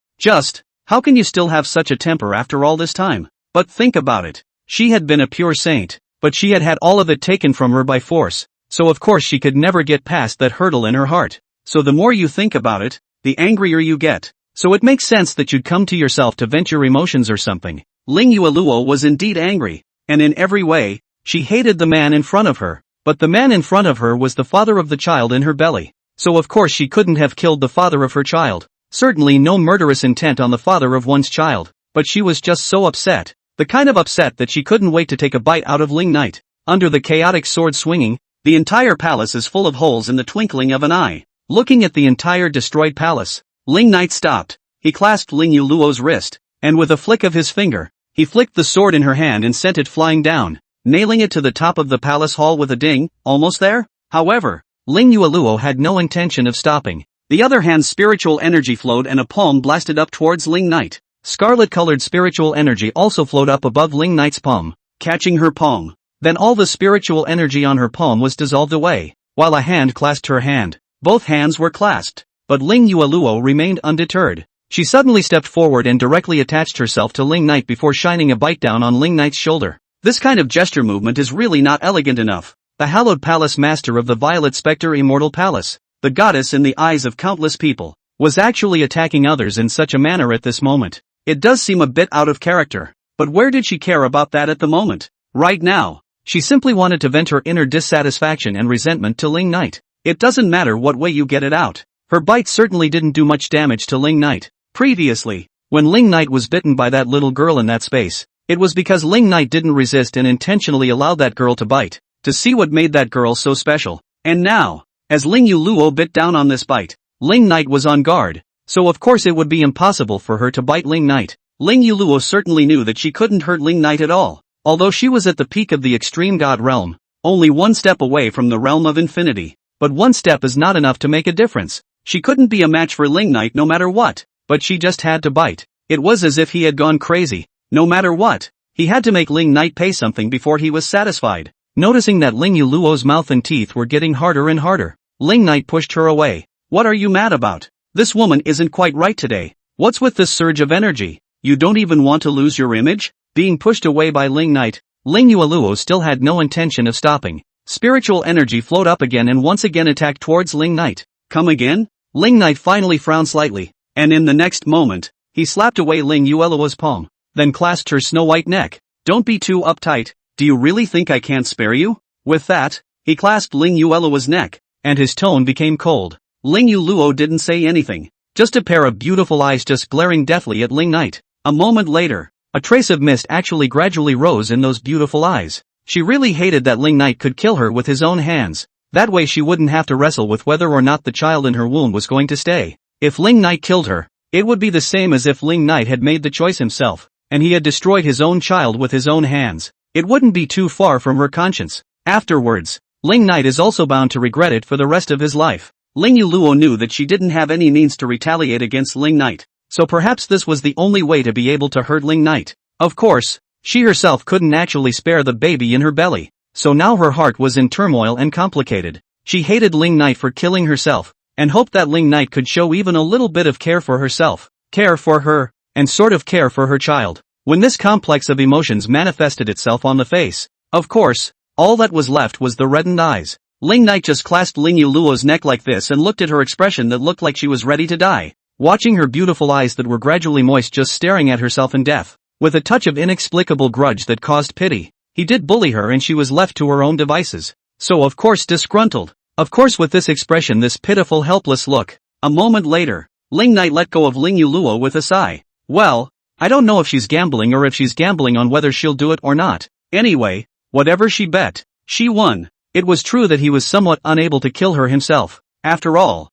Speaker 1: How can you still have such a temper after all this time? But think about it. She had been a pure saint, but she had had all of it taken from her by force, so of course she could never get past that hurdle in her heart. So the more you think about it, the angrier you get. So it makes sense that you'd come to yourself to vent your emotions or something. Ling Yueluo was indeed angry, and in every way, she hated the man in front of her. But the man in front of her was the father of the child in her belly. So of course she couldn't have killed the father of her child. Certainly no murderous intent on the father of one's child. But she was just so upset. The kind of upset that she couldn't wait to take a bite out of Ling Knight. Under the chaotic sword swinging, the entire palace is full of holes in the twinkling of an eye. Looking at the entire destroyed palace, Ling Knight stopped. He clasped Ling Yuluo's wrist, and with a flick of his finger, he flicked the sword in her hand and sent it flying down, nailing it to the top of the palace hall with a ding. Almost there? However, Ling Yueluo had no intention of stopping. The other hand's spiritual energy flowed and a palm blasted up towards Ling Knight. Scarlet-colored spiritual energy also flowed up above Ling Knight's palm, catching her palm. Then all the spiritual energy on her palm was dissolved away, while a hand clasped her hand. Both hands were clasped, but Ling Yueluo remained undeterred. She suddenly stepped forward and directly attached herself to Ling Knight before shining a bite down on Ling Knight's shoulder. This kind of gesture movement is really not elegant enough. The hallowed palace master of the Violet Spectre Immortal Palace, the goddess in the eyes of countless people, was actually attacking others in such a manner at this moment. It does seem a bit out of character, but where did she care about that at the moment? Right now, she simply wanted to vent her inner dissatisfaction and resentment to Ling Knight. It doesn't matter what way you get it out. Her bite certainly didn't do much damage to Ling Knight. Previously, when Ling Knight was bitten by that little girl in that space, it was because Ling Knight didn't resist and intentionally allowed that girl to bite, to see what made that girl so special. And now, as Ling Yuluo bit down on this bite, Ling Knight was on guard, so of course it would be impossible for her to bite Ling Knight. Ling Yuluo certainly knew that she couldn't hurt Ling Knight at all, although she was at the peak of the extreme god realm, only one step away from the realm of infinity. But one step is not enough to make a difference. She couldn't be a match for Ling Knight no matter what, but she just had to bite. It was as if he had gone crazy. No matter what, he had to make Ling Knight pay something before he was satisfied. Noticing that Ling Yuluo's mouth and teeth were getting harder and harder, Ling Knight pushed her away. What are you mad about? This woman isn't quite right today. What's with this surge of energy? You don't even want to lose your image? Being pushed away by Ling Knight, Ling Yuluo still had no intention of stopping. Spiritual energy flowed up again and once again attacked towards Ling Knight. Come again? Ling Knight finally frowned slightly, and in the next moment, he slapped away Ling Yuluo's palm, then clasped her snow-white neck. Don't be too uptight. Do you really think I can't spare you? With that, he clasped Ling Yuluo's neck, and his tone became cold. Ling Yuluo didn't say anything, just a pair of beautiful eyes just glaring deathly at Ling Knight. A moment later, a trace of mist actually gradually rose in those beautiful eyes. She really hated that Ling Knight could kill her with his own hands. That way she wouldn't have to wrestle with whether or not the child in her womb was going to stay. If Ling Knight killed her, it would be the same as if Ling Knight had made the choice himself, and he had destroyed his own child with his own hands. It wouldn't be too far from her conscience. Afterwards, Ling Knight is also bound to regret it for the rest of his life. Ling Yuluo knew that she didn't have any means to retaliate against Ling Knight, so perhaps this was the only way to be able to hurt Ling Knight. Of course, she herself couldn't actually spare the baby in her belly, so now her heart was in turmoil and complicated. She hated Ling Knight for killing herself, and hoped that Ling Knight could show even a little bit of care for herself, care for her, and sort of care for her child. When this complex of emotions manifested itself on the face, of course, all that was left was the reddened eyes. Ling Knight just clasped Ling Yuluo's neck like this and looked at her expression that looked like she was ready to die, watching her beautiful eyes that were gradually moist just staring at herself in death. With a touch of inexplicable grudge that caused pity, he did bully her and she was left to her own devices. So of course disgruntled. Of course with this expression, this pitiful helpless look. A moment later, Ling Knight let go of Ling Yuluo with a sigh. Well, I don't know if she's gambling or if she's gambling on whether she'll do it or not. Anyway, whatever she bet, she won. It was true that he was somewhat unable to kill her himself. After all,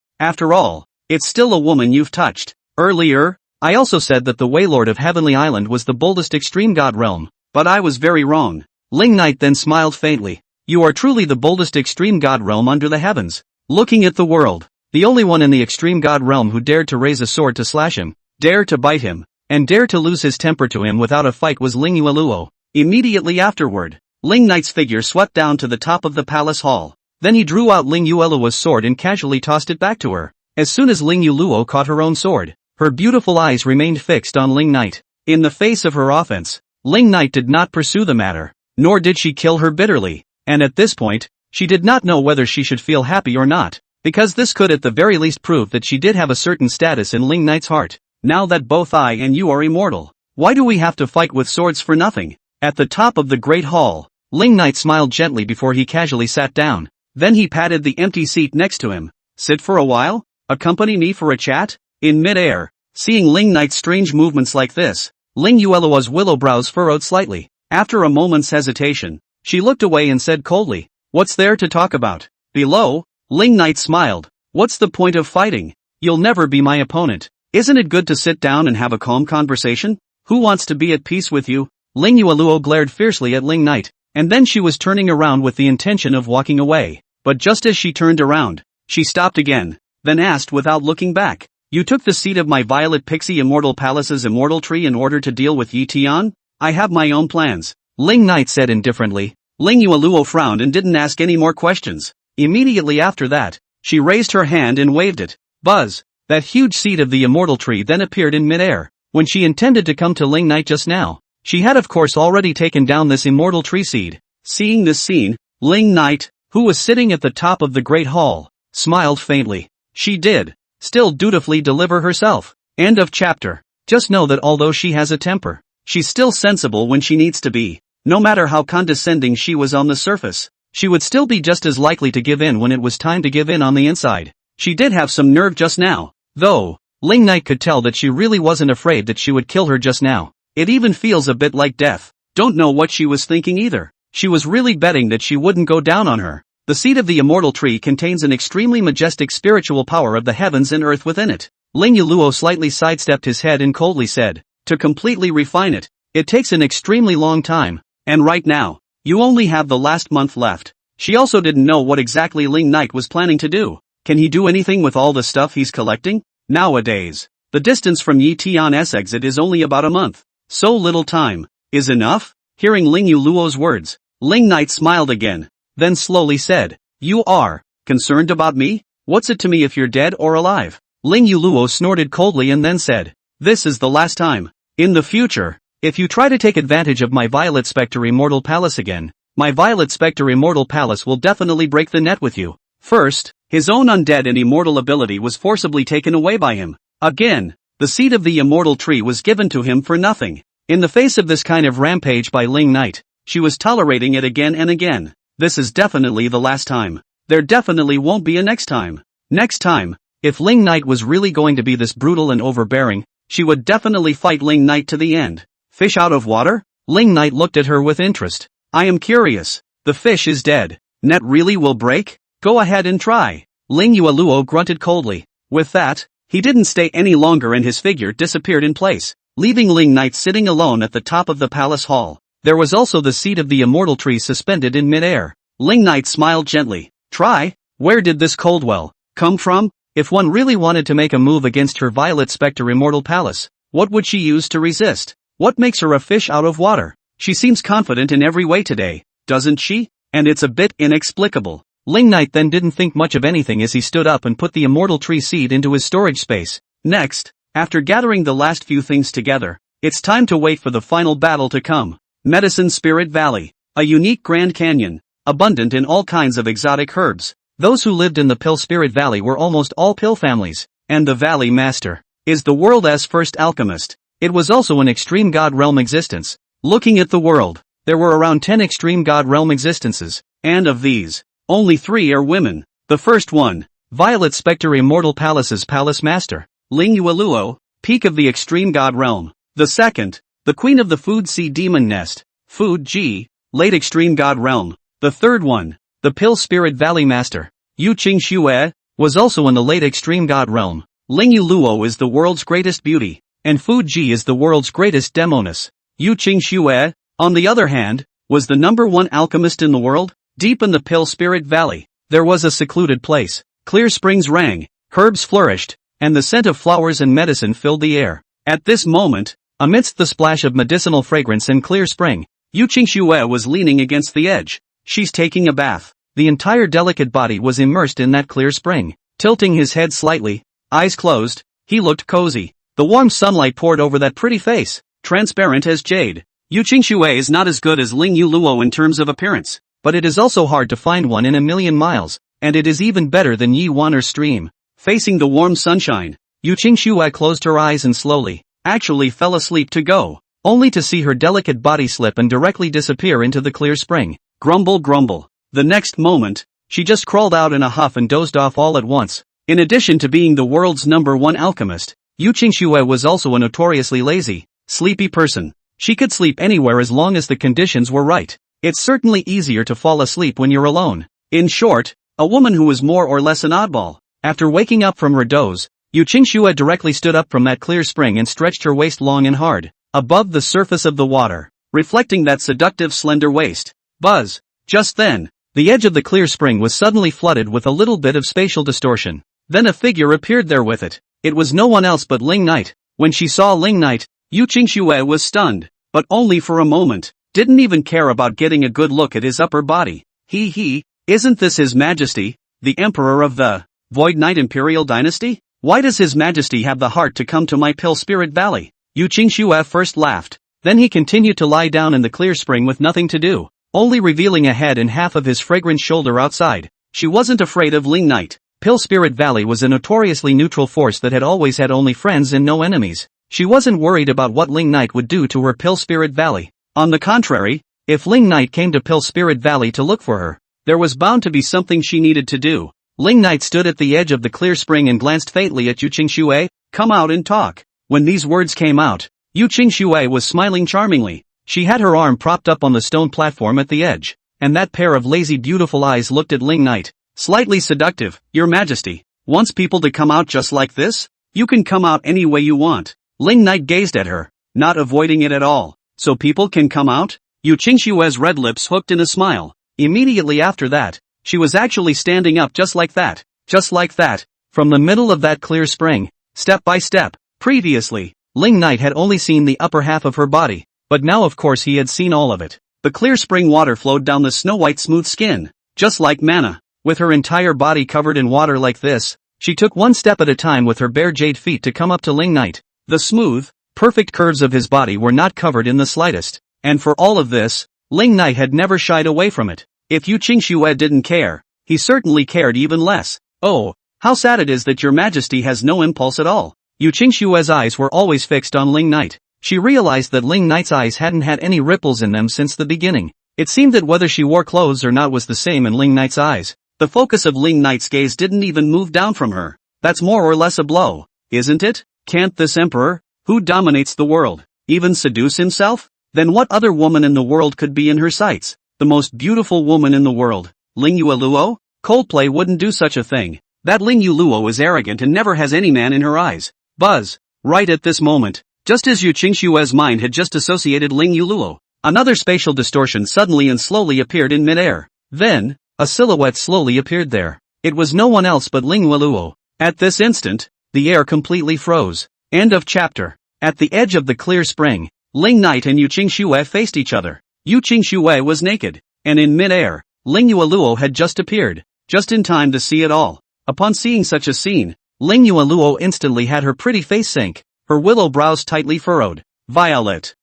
Speaker 1: it's still a woman you've touched. Earlier, I also said that the Waylord of Heavenly Island was the boldest extreme god realm, but I was very wrong. Ling Knight then smiled faintly. You are truly the boldest extreme god realm under the heavens. Looking at the world, the only one in the extreme god realm who dared to raise a sword to slash him, dare to bite him, and dare to lose his temper to him without a fight was Ling Yuluo. Immediately afterward, Ling Knight's figure swept down to the top of the palace hall. Then he drew out Ling Yuluo's sword and casually tossed it back to her. As soon as Ling Yuluo caught her own sword, her beautiful eyes remained fixed on Ling Knight. In the face of her offense, Ling Knight did not pursue the matter, nor did she kill her bitterly, and at this point, she did not know whether she should feel happy or not, because this could at the very least prove that she did have a certain status in Ling Knight's heart. Now that both I and you are immortal, why do we have to fight with swords for nothing? At the top of the great hall, Ling Knight smiled gently before he casually sat down. Then he patted the empty seat next to him. Sit for a while? Accompany me for a chat? In mid-air, seeing Ling Knight's strange movements like this, Ling Yuluo's willow brows furrowed slightly. After a moment's hesitation, she looked away and said coldly, "What's there to talk about?" Below, Ling Knight smiled. "What's the point of fighting? You'll never be my opponent. Isn't it good to sit down and have a calm conversation? Who wants to be at peace with you?" Ling Yuluo glared fiercely at Ling Knight, and then she was turning around with the intention of walking away. But just as she turned around, she stopped again, then asked without looking back, "You took the seat of my Violet Pixie Immortal Palace's immortal tree in order to deal with Yi Tian? I have my own plans," Ling Knight said indifferently. Ling Yuluo frowned and didn't ask any more questions. Immediately after that, she raised her hand and waved it. Buzz! That huge seed of the immortal tree then appeared in midair. When she intended to come to Ling Knight just now, she had of course already taken down this immortal tree seed. Seeing this scene, Ling Knight, who was sitting at the top of the great hall, smiled faintly. She did still dutifully deliver herself. End of chapter. Just know that although she has a temper, she's still sensible when she needs to be. No matter how condescending she was on the surface, she would still be just as likely to give in when it was time to give in on the inside. She did have some nerve just now, though. Ling Knight could tell that she really wasn't afraid that she would kill her just now. It even feels a bit like death. Don't know what she was thinking either. She was really betting that she wouldn't go down on her. The seed of the immortal tree contains an extremely majestic spiritual power of the heavens and earth within it. Ling Yuluo slightly sidestepped his head and coldly said, to completely refine it, it takes an extremely long time. And right now, you only have the last month left. She also didn't know what exactly Ling Knight was planning to do. Can he do anything with all the stuff he's collecting? Nowadays, the distance from Yi Tian's exit is only about a month. So little time is enough? Hearing Ling Yuluo's words, Ling Knight smiled again, then slowly said, you are concerned about me? What's it to me if you're dead or alive? Ling Yuluo snorted coldly and then said, this is the last time. In the future, if you try to take advantage of my Violet Spectre Immortal Palace again, my Violet Spectre Immortal Palace will definitely break the net with you. First, his own undead and immortal ability was forcibly taken away by him. Again, the seed of the immortal tree was given to him for nothing. In the face of this kind of rampage by Ling Knight, she was tolerating it again and again. This is definitely the last time. There definitely won't be a next time. Next time, if Ling Knight was really going to be this brutal and overbearing, she would definitely fight Ling Knight to the end. Fish out of water? Ling Knight looked at her with interest. I am curious. The fish is dead. Net really will break? Go ahead and try. Ling Yueluo grunted coldly. With that, he didn't stay any longer and his figure disappeared in place, leaving Ling Knight sitting alone at the top of the palace hall. There was also the seed of the immortal tree suspended in midair. Ling Knight smiled gently. Try? Where did this Coldwell come from? If one really wanted to make a move against her Violet Spectre Immortal Palace, what would she use to resist? What makes her a fish out of water? She seems confident in every way today, doesn't she? And it's a bit inexplicable. Ling Knight then didn't think much of anything as he stood up and put the immortal tree seed into his storage space. Next, after gathering the last few things together, it's time to wait for the final battle to come. Medicine Spirit Valley, a unique Grand Canyon, abundant in all kinds of exotic herbs. Those who lived in the Pill Spirit Valley were almost all pill families, and the Valley Master is the world's first alchemist. It was also an extreme god realm existence. Looking at the world, there were around 10 extreme god realm existences, and of these, only 3 are women. The first one, Violet Spectre Immortal Palace's Palace Master, Ling Yueluo, peak of the extreme god realm. The second, the Queen of the Food Sea Demon Nest, Food G, late extreme god realm. The third one, the Pill Spirit Valley Master, Yu Qing Xue, was also in the late extreme god realm. Ling Yueluo is the world's greatest beauty, and Food G is the world's greatest demoness. Yu Qing Xue, on the other hand, was the #1 alchemist in the world. Deep in the Pill Spirit Valley, there was a secluded place. Clear springs rang, herbs flourished, and the scent of flowers and medicine filled the air. At this moment, amidst the splash of medicinal fragrance and clear spring, Yu Qing Xue was leaning against the edge. She's taking a bath. The entire delicate body was immersed in that clear spring. Tilting his head slightly, eyes closed, he looked cozy. The warm sunlight poured over that pretty face, transparent as jade. Yu Qing Xue is not as good as Ling Yueluo in terms of appearance, but it is also hard to find one in a million miles, and it is even better than Yi Wan'er's stream. Facing the warm sunshine, Yu Qing Xue closed her eyes and slowly, actually fell asleep to go, only to see her delicate body slip and directly disappear into the clear spring. Grumble grumble. The next moment, she just crawled out in a huff and dozed off all at once. In addition to being the world's #1 alchemist, Yu Qing Xue was also a notoriously lazy, sleepy person. She could sleep anywhere as long as the conditions were right. It's certainly easier to fall asleep when you're alone. In short, a woman who was more or less an oddball. After waking up from her doze, Yu Qing Xue directly stood up from that clear spring and stretched her waist long and hard, above the surface of the water, reflecting that seductive slender waist. Buzz! Just then, the edge of the clear spring was suddenly flooded with a little bit of spatial distortion. Then a figure appeared there with it. It was no one else but Ling Knight. When she saw Ling Knight, Yu Qing Xue was stunned, but only for a moment. Didn't even care about getting a good look at his upper body. Isn't this His Majesty, the Emperor of the Void Knight Imperial Dynasty? Why does His Majesty have the heart to come to my Pill Spirit Valley? Yu Qingxue first laughed. Then he continued to lie down in the clear spring with nothing to do, only revealing a head and half of his fragrant shoulder outside. She wasn't afraid of Ling Knight. Pill Spirit Valley was a notoriously neutral force that had always had only friends and no enemies. She wasn't worried about what Ling Knight would do to her Pill Spirit Valley. On the contrary, if Ling Knight came to Pill Spirit Valley to look for her, there was bound to be something she needed to do. Ling Knight stood at the edge of the clear spring and glanced faintly at Yu Qingxue. Come out and talk. When these words came out, Yu Qingxue was smiling charmingly. She had her arm propped up on the stone platform at the edge, and that pair of lazy beautiful eyes looked at Ling Knight. Slightly seductive. Your Majesty wants people to come out just like this? You can come out any way you want. Ling Knight gazed at her, not avoiding it at all. So people can come out? Yu Qingxue's red lips hooked in a smile. Immediately after that, she was actually standing up just like that. Just like that. From the middle of that clear spring, step by step. Previously, Ling Knight had only seen the upper half of her body, but now of course he had seen all of it. The clear spring water flowed down the snow-white smooth skin, just like manna. With her entire body covered in water like this, she took one step at a time with her bare jade feet to come up to Ling Knight. The smooth, perfect curves of his body were not covered in the slightest, and for all of this, Ling Knight had never shied away from it. If Yu Qingxue didn't care, he certainly cared even less. Oh, how sad it is that your Majesty has no impulse at all. Yu Qingxue's eyes were always fixed on Ling Knight. She realized that Ling Knight's eyes hadn't had any ripples in them since the beginning. It seemed that whether she wore clothes or not was the same in Ling Knight's eyes. The focus of Ling Knight's gaze didn't even move down from her. That's more or less a blow, isn't it? Can't this emperor, who dominates the world, even seduce himself? Then what other woman in the world could be in her sights? The most beautiful woman in the world, Ling Yuluo? Coldplay wouldn't do such a thing. That Ling Yuluo is arrogant and never has any man in her eyes. Buzz. Right at this moment, just as Yu Qingxue's mind had just associated Ling Yuluo, another spatial distortion suddenly and slowly appeared in midair. Then, a silhouette slowly appeared there. It was no one else but Ling Yuluo. At this instant, the air completely froze. End of chapter. At the edge of the clear spring, Ling Knight and Yu Qingxue faced each other. Yu Qingxue was naked, and in midair, Ling Yuluo had just appeared, just in time to see it all. Upon seeing such a scene, Ling Yuluo instantly had her pretty face sink, her willow brows tightly furrowed. Violet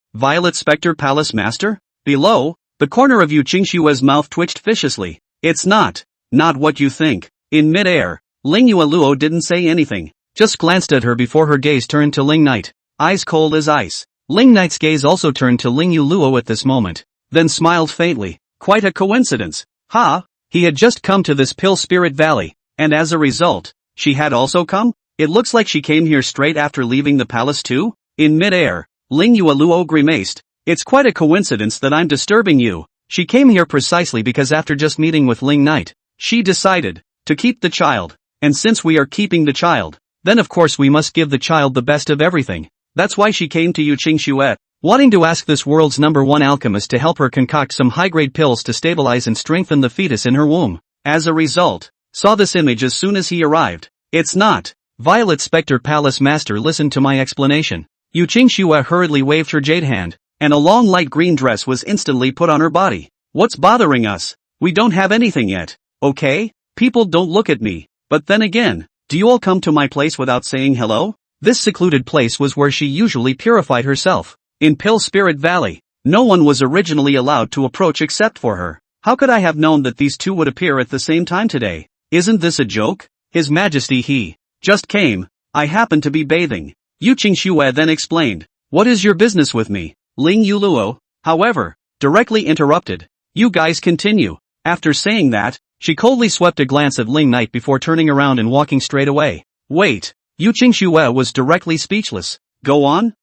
Speaker 1: Spectre Palace Master? Below, the corner of Yu Qingxue's mouth twitched viciously. It's not what you think. In midair, Ling Yuluo didn't say anything, just glanced at her before her gaze turned to Ling Knight, eyes cold as ice. Ling Knight's gaze also turned to Ling Yuluo at this moment, then smiled faintly. Quite a coincidence. Ha! He had just come to this Pill Spirit Valley, and as a result, she had also come? It looks like she came here straight after leaving the palace too? In midair, Ling Yuluo grimaced. It's quite a coincidence that I'm disturbing you. She came here precisely because after just meeting with Ling Knight, she decided to keep the child. And since we are keeping the child, then of course we must give the child the best of everything. That's why she came to Yu Qingxue, wanting to ask this world's #1 alchemist to help her concoct some high-grade pills to stabilize and strengthen the fetus in her womb. As a result, saw this image as soon as he arrived. It's not. Violet Spectre Palace Master listened to my explanation. Yu Qingxue hurriedly waved her jade hand, and a long light green dress was instantly put on her body. What's bothering us? We don't have anything yet, okay? People don't look at me. But then again, do you all come to my place without saying hello? This secluded place was where she usually purified herself. In Pill Spirit Valley, no one was originally allowed to approach except for her. How could I have known that these two would appear at the same time today? Isn't this a joke? His Majesty he just came. I happened to be bathing. Yu Qingxue then explained. What is your business with me? Ling Yuluo, however, directly interrupted. You guys continue. After saying that, she coldly swept a glance at Ling Knight before turning around and walking straight away. Wait. Yu Qingxue was directly speechless. Go on?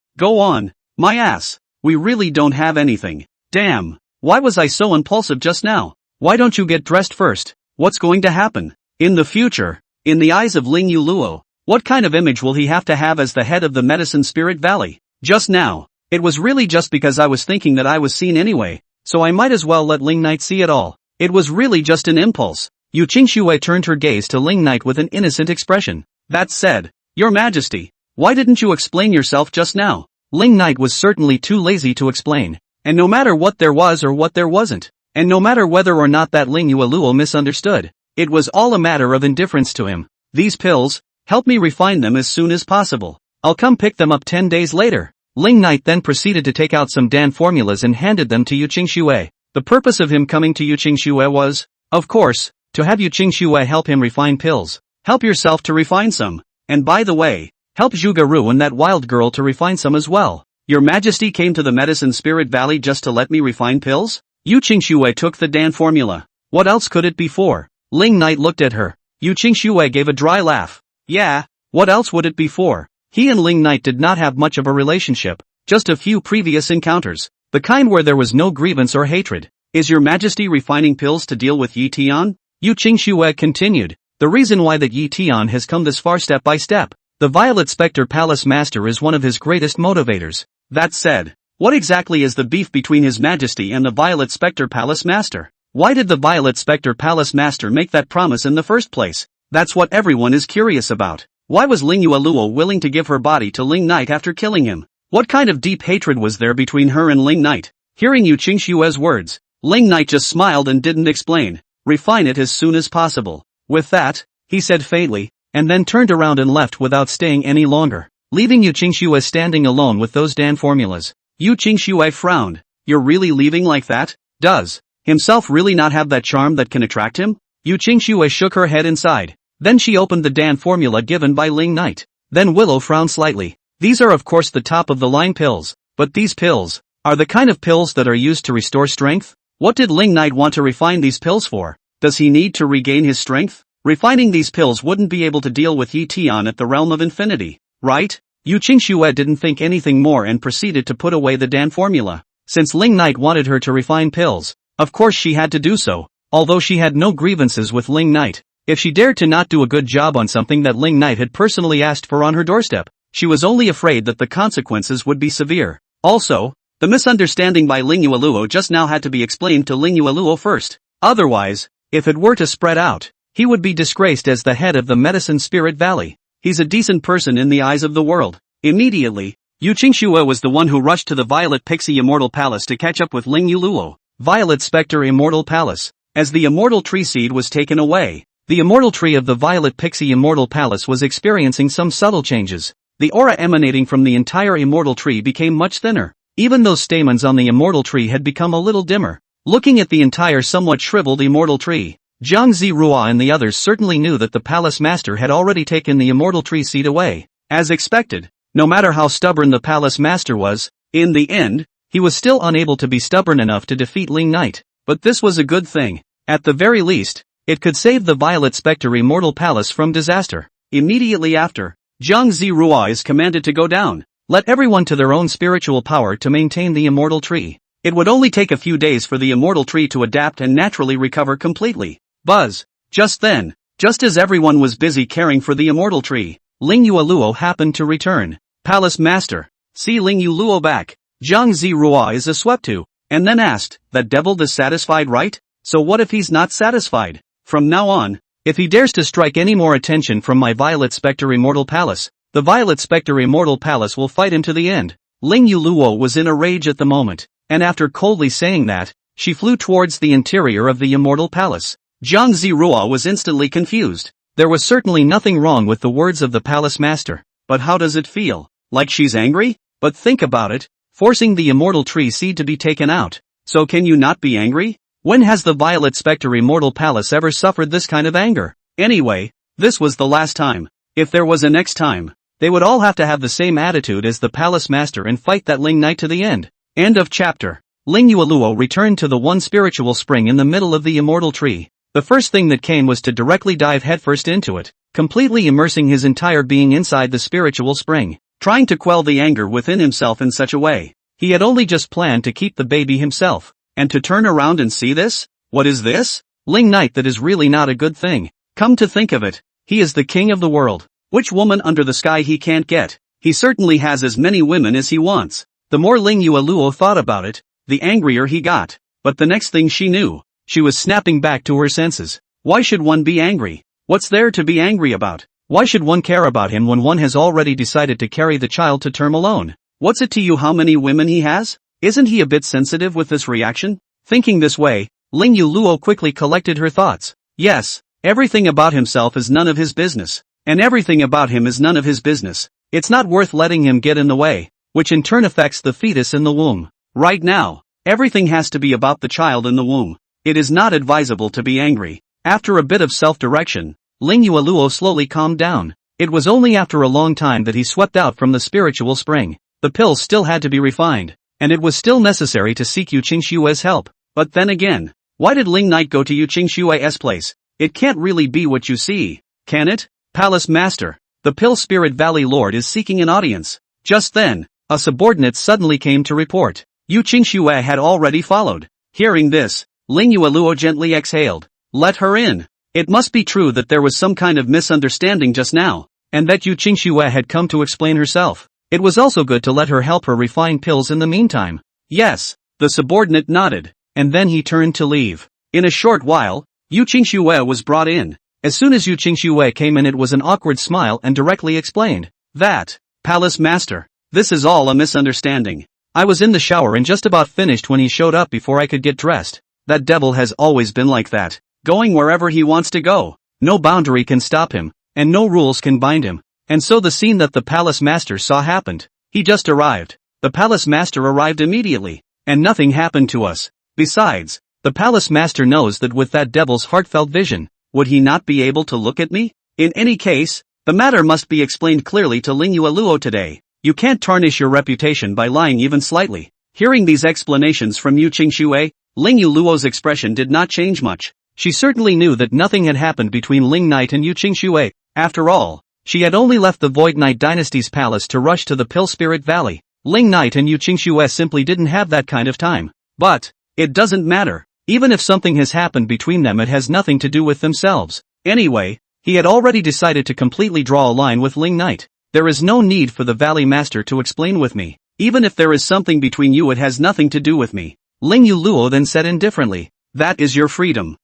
Speaker 1: My ass. We really don't have anything. Damn. Why was I so impulsive just now? Why don't you get dressed first? What's going to happen? In the future, in the eyes of Ling Yuluo, what kind of image will he have to have as the head of the Medicine Spirit Valley? Just now, it was really just because I was thinking that I was seen anyway, so I might as well let Ling Knight see it all. It was really just an impulse. Yu Qingxue turned her gaze to Ling Knight with an innocent expression. That said, Your Majesty, why didn't you explain yourself just now? Ling Knight was certainly too lazy to explain. And no matter what there was or what there wasn't, and no matter whether or not that Ling Yuluo misunderstood, it was all a matter of indifference to him. These pills, Help me refine them as soon as possible. I'll come pick them up 10 days later. Ling Knight then proceeded to take out some Dan formulas and handed them to Yu Qingxue. The purpose of him coming to Yu Qingxue was, of course, to have Yu Qingxue help him refine pills. Help yourself to refine some. And by the way, help Zhuge and that wild girl to refine some as well. Your Majesty came to the Medicine Spirit Valley just to let me refine pills? Yu Qingxue took the Dan formula. What else could it be for? Ling Knight looked at her. Yu Qingxue gave a dry laugh. Yeah, what else would it be for? He and Ling Knight did not have much of a relationship, just a few previous encounters, the kind where there was no grievance or hatred. Is your Majesty refining pills to deal with Yi Tian? Yu Qingxue continued. The reason why that Yi Tian has come this far step by step. The Violet Spectre Palace Master is one of his greatest motivators. That said, what exactly is the beef between His Majesty and the Violet Spectre Palace Master? Why did the Violet Spectre Palace Master make that promise in the first place? That's what everyone is curious about. Why was Ling Yueluo willing to give her body to Ling Knight after killing him? What kind of deep hatred was there between her and Ling Knight? Hearing Yu Qingxue's words, Ling Knight just smiled and didn't explain. Refine it as soon as possible. With that, he said faintly, and then turned around and left without staying any longer, leaving Yu Qingxue standing alone with those Dan formulas. Yu Qingxue frowned. You're really leaving like that? Does himself really not have that charm that can attract him? Yu Qingxue shook her head inside. Then she opened the Dan formula given by Ling Knight. Then Willow frowned slightly. These are of course the top of the line pills, but these pills are the kind of pills that are used to restore strength? What did Ling Knight want to refine these pills for? Does he need to regain his strength? Refining these pills wouldn't be able to deal with Yi Tian at the realm of infinity, right? Yu Qingxue didn't think anything more and proceeded to put away the Dan formula. Since Ling Knight wanted her to refine pills, of course she had to do so, although she had no grievances with Ling Knight. If she dared to not do a good job on something that Ling Knight had personally asked for on her doorstep, she was only afraid that the consequences would be severe. Also, the misunderstanding by Ling Yueluo just now had to be explained to Ling Yueluo first. Otherwise, if it were to spread out, he would be disgraced as the head of the Medicine Spirit Valley. He's a decent person in the eyes of the world. Immediately, Yu Qingxue was the one who rushed to the Violet Pixie Immortal Palace to catch up with Ling Yueluo. Violet Spectre Immortal Palace. As the Immortal Tree Seed was taken away, the Immortal Tree of the Violet Pixie Immortal Palace was experiencing some subtle changes. The aura emanating from the entire Immortal Tree became much thinner. Even those stamens on the Immortal Tree had become a little dimmer. Looking at the entire somewhat shriveled Immortal Tree, Zhang Zirua and the others certainly knew that the Palace Master had already taken the Immortal Tree Seed away. As expected, no matter how stubborn the Palace Master was, in the end, he was still unable to be stubborn enough to defeat Ling Knight. But this was a good thing. At the very least, it could save the Violet Spectre Immortal Palace from disaster. Immediately after, Zhang Zirua is commanded to go down. Let everyone to their own spiritual power to maintain the Immortal Tree. It would only take a few days for the Immortal Tree to adapt and naturally recover completely. Buzz. Just then, just as everyone was busy caring for the Immortal Tree, Ling Yueluo happened to return. Palace Master. See Ling Yueluo back. Zhang Zirua is swept to, and then asked, that devil is satisfied, right? So what if he's not satisfied? From now on, if he dares to strike any more attention from my Violet Spectre Immortal Palace, the Violet Spectre Immortal Palace will fight him to the end. Ling Yueluo was in a rage at the moment, and after coldly saying that, she flew towards the interior of the Immortal Palace. Zhang Zirua was instantly confused. There was certainly nothing wrong with the words of the Palace Master, but how does it feel? Like she's angry? But think about it, forcing the Immortal Tree Seed to be taken out. So can you not be angry? When has the Violet Spectre Immortal Palace ever suffered this kind of anger? Anyway, this was the last time. If there was a next time, they would all have to have the same attitude as the Palace Master and fight that Ling Knight to the end. End of chapter. Ling Yueluo returned to the one spiritual spring in the middle of the Immortal Tree. The first thing that came was to directly dive headfirst into it, completely immersing his entire being inside the spiritual spring, trying to quell the anger within himself in such a way. He had only just planned to keep the baby himself. And to turn around and see this? What is this? Ling Knight, that is really not a good thing. Come to think of it, he is the king of the world. Which woman under the sky he can't get? He certainly has as many women as he wants. The more Ling Yueluo thought about it, the angrier he got. But the next thing she knew, she was snapping back to her senses. Why should one be angry? What's there to be angry about? Why should one care about him when one has already decided to carry the child to term alone? What's it to you how many women he has? Isn't he a bit sensitive with this reaction? Thinking this way, Ling Yueluo quickly collected her thoughts. Yes, everything about himself is none of his business. and everything about him is none of his business. It's not worth letting him get in the way, which in turn affects the fetus in the womb. Right now, everything has to be about the child in the womb. It is not advisable to be angry. After a bit of self-direction, Ling Yueluo slowly calmed down. It was only after a long time that he swept out from the spiritual spring. The pills still had to be refined, and it was still necessary to seek Yu Qingshue's help. But then again, why did Ling Knight go to Yu Qingshue's place? It can't really be what you see, can it? Palace Master, the Pill Spirit Valley Lord is seeking an audience. Just then, a subordinate suddenly came to report. Yu Qingxue had already followed. Hearing this, Ling Yueluo gently exhaled. Let her in. It must be true that there was some kind of misunderstanding just now, and that Yu Qingxue had come to explain herself. It was also good to let her help her refine pills in the meantime. Yes, the subordinate nodded, and then he turned to leave. In a short while, Yu Qingxue was brought in. As soon as Yu Qingxue came in, it was an awkward smile and directly explained. That, Palace Master, this is all a misunderstanding. I was in the shower and just about finished when he showed up before I could get dressed. That devil has always been like that, going wherever he wants to go. No boundary can stop him, and no rules can bind him. And so the scene that the Palace Master saw happened. He just arrived. The Palace Master arrived immediately, and nothing happened to us. Besides, the Palace Master knows that with that devil's heartfelt vision, would he not be able to look at me? In any case, the matter must be explained clearly to Ling Yueluo today. You can't tarnish your reputation by lying even slightly. Hearing these explanations from Yu Qingxue, Ling Yueluo's expression did not change much. She certainly knew that nothing had happened between Ling Knight and Yu Qingxue. After all, she had only left the Void Knight Dynasty's palace to rush to the Pill Spirit Valley. Ling Knight and Yu Qingxue simply didn't have that kind of time. But it doesn't matter. Even if something has happened between them, it has nothing to do with themselves. Anyway, he had already decided to completely draw a line with Ling Knight. There is no need for the Valley Master to explain with me. Even if there is something between you, it has nothing to do with me. Ling Yueluo then said indifferently. That is your freedom.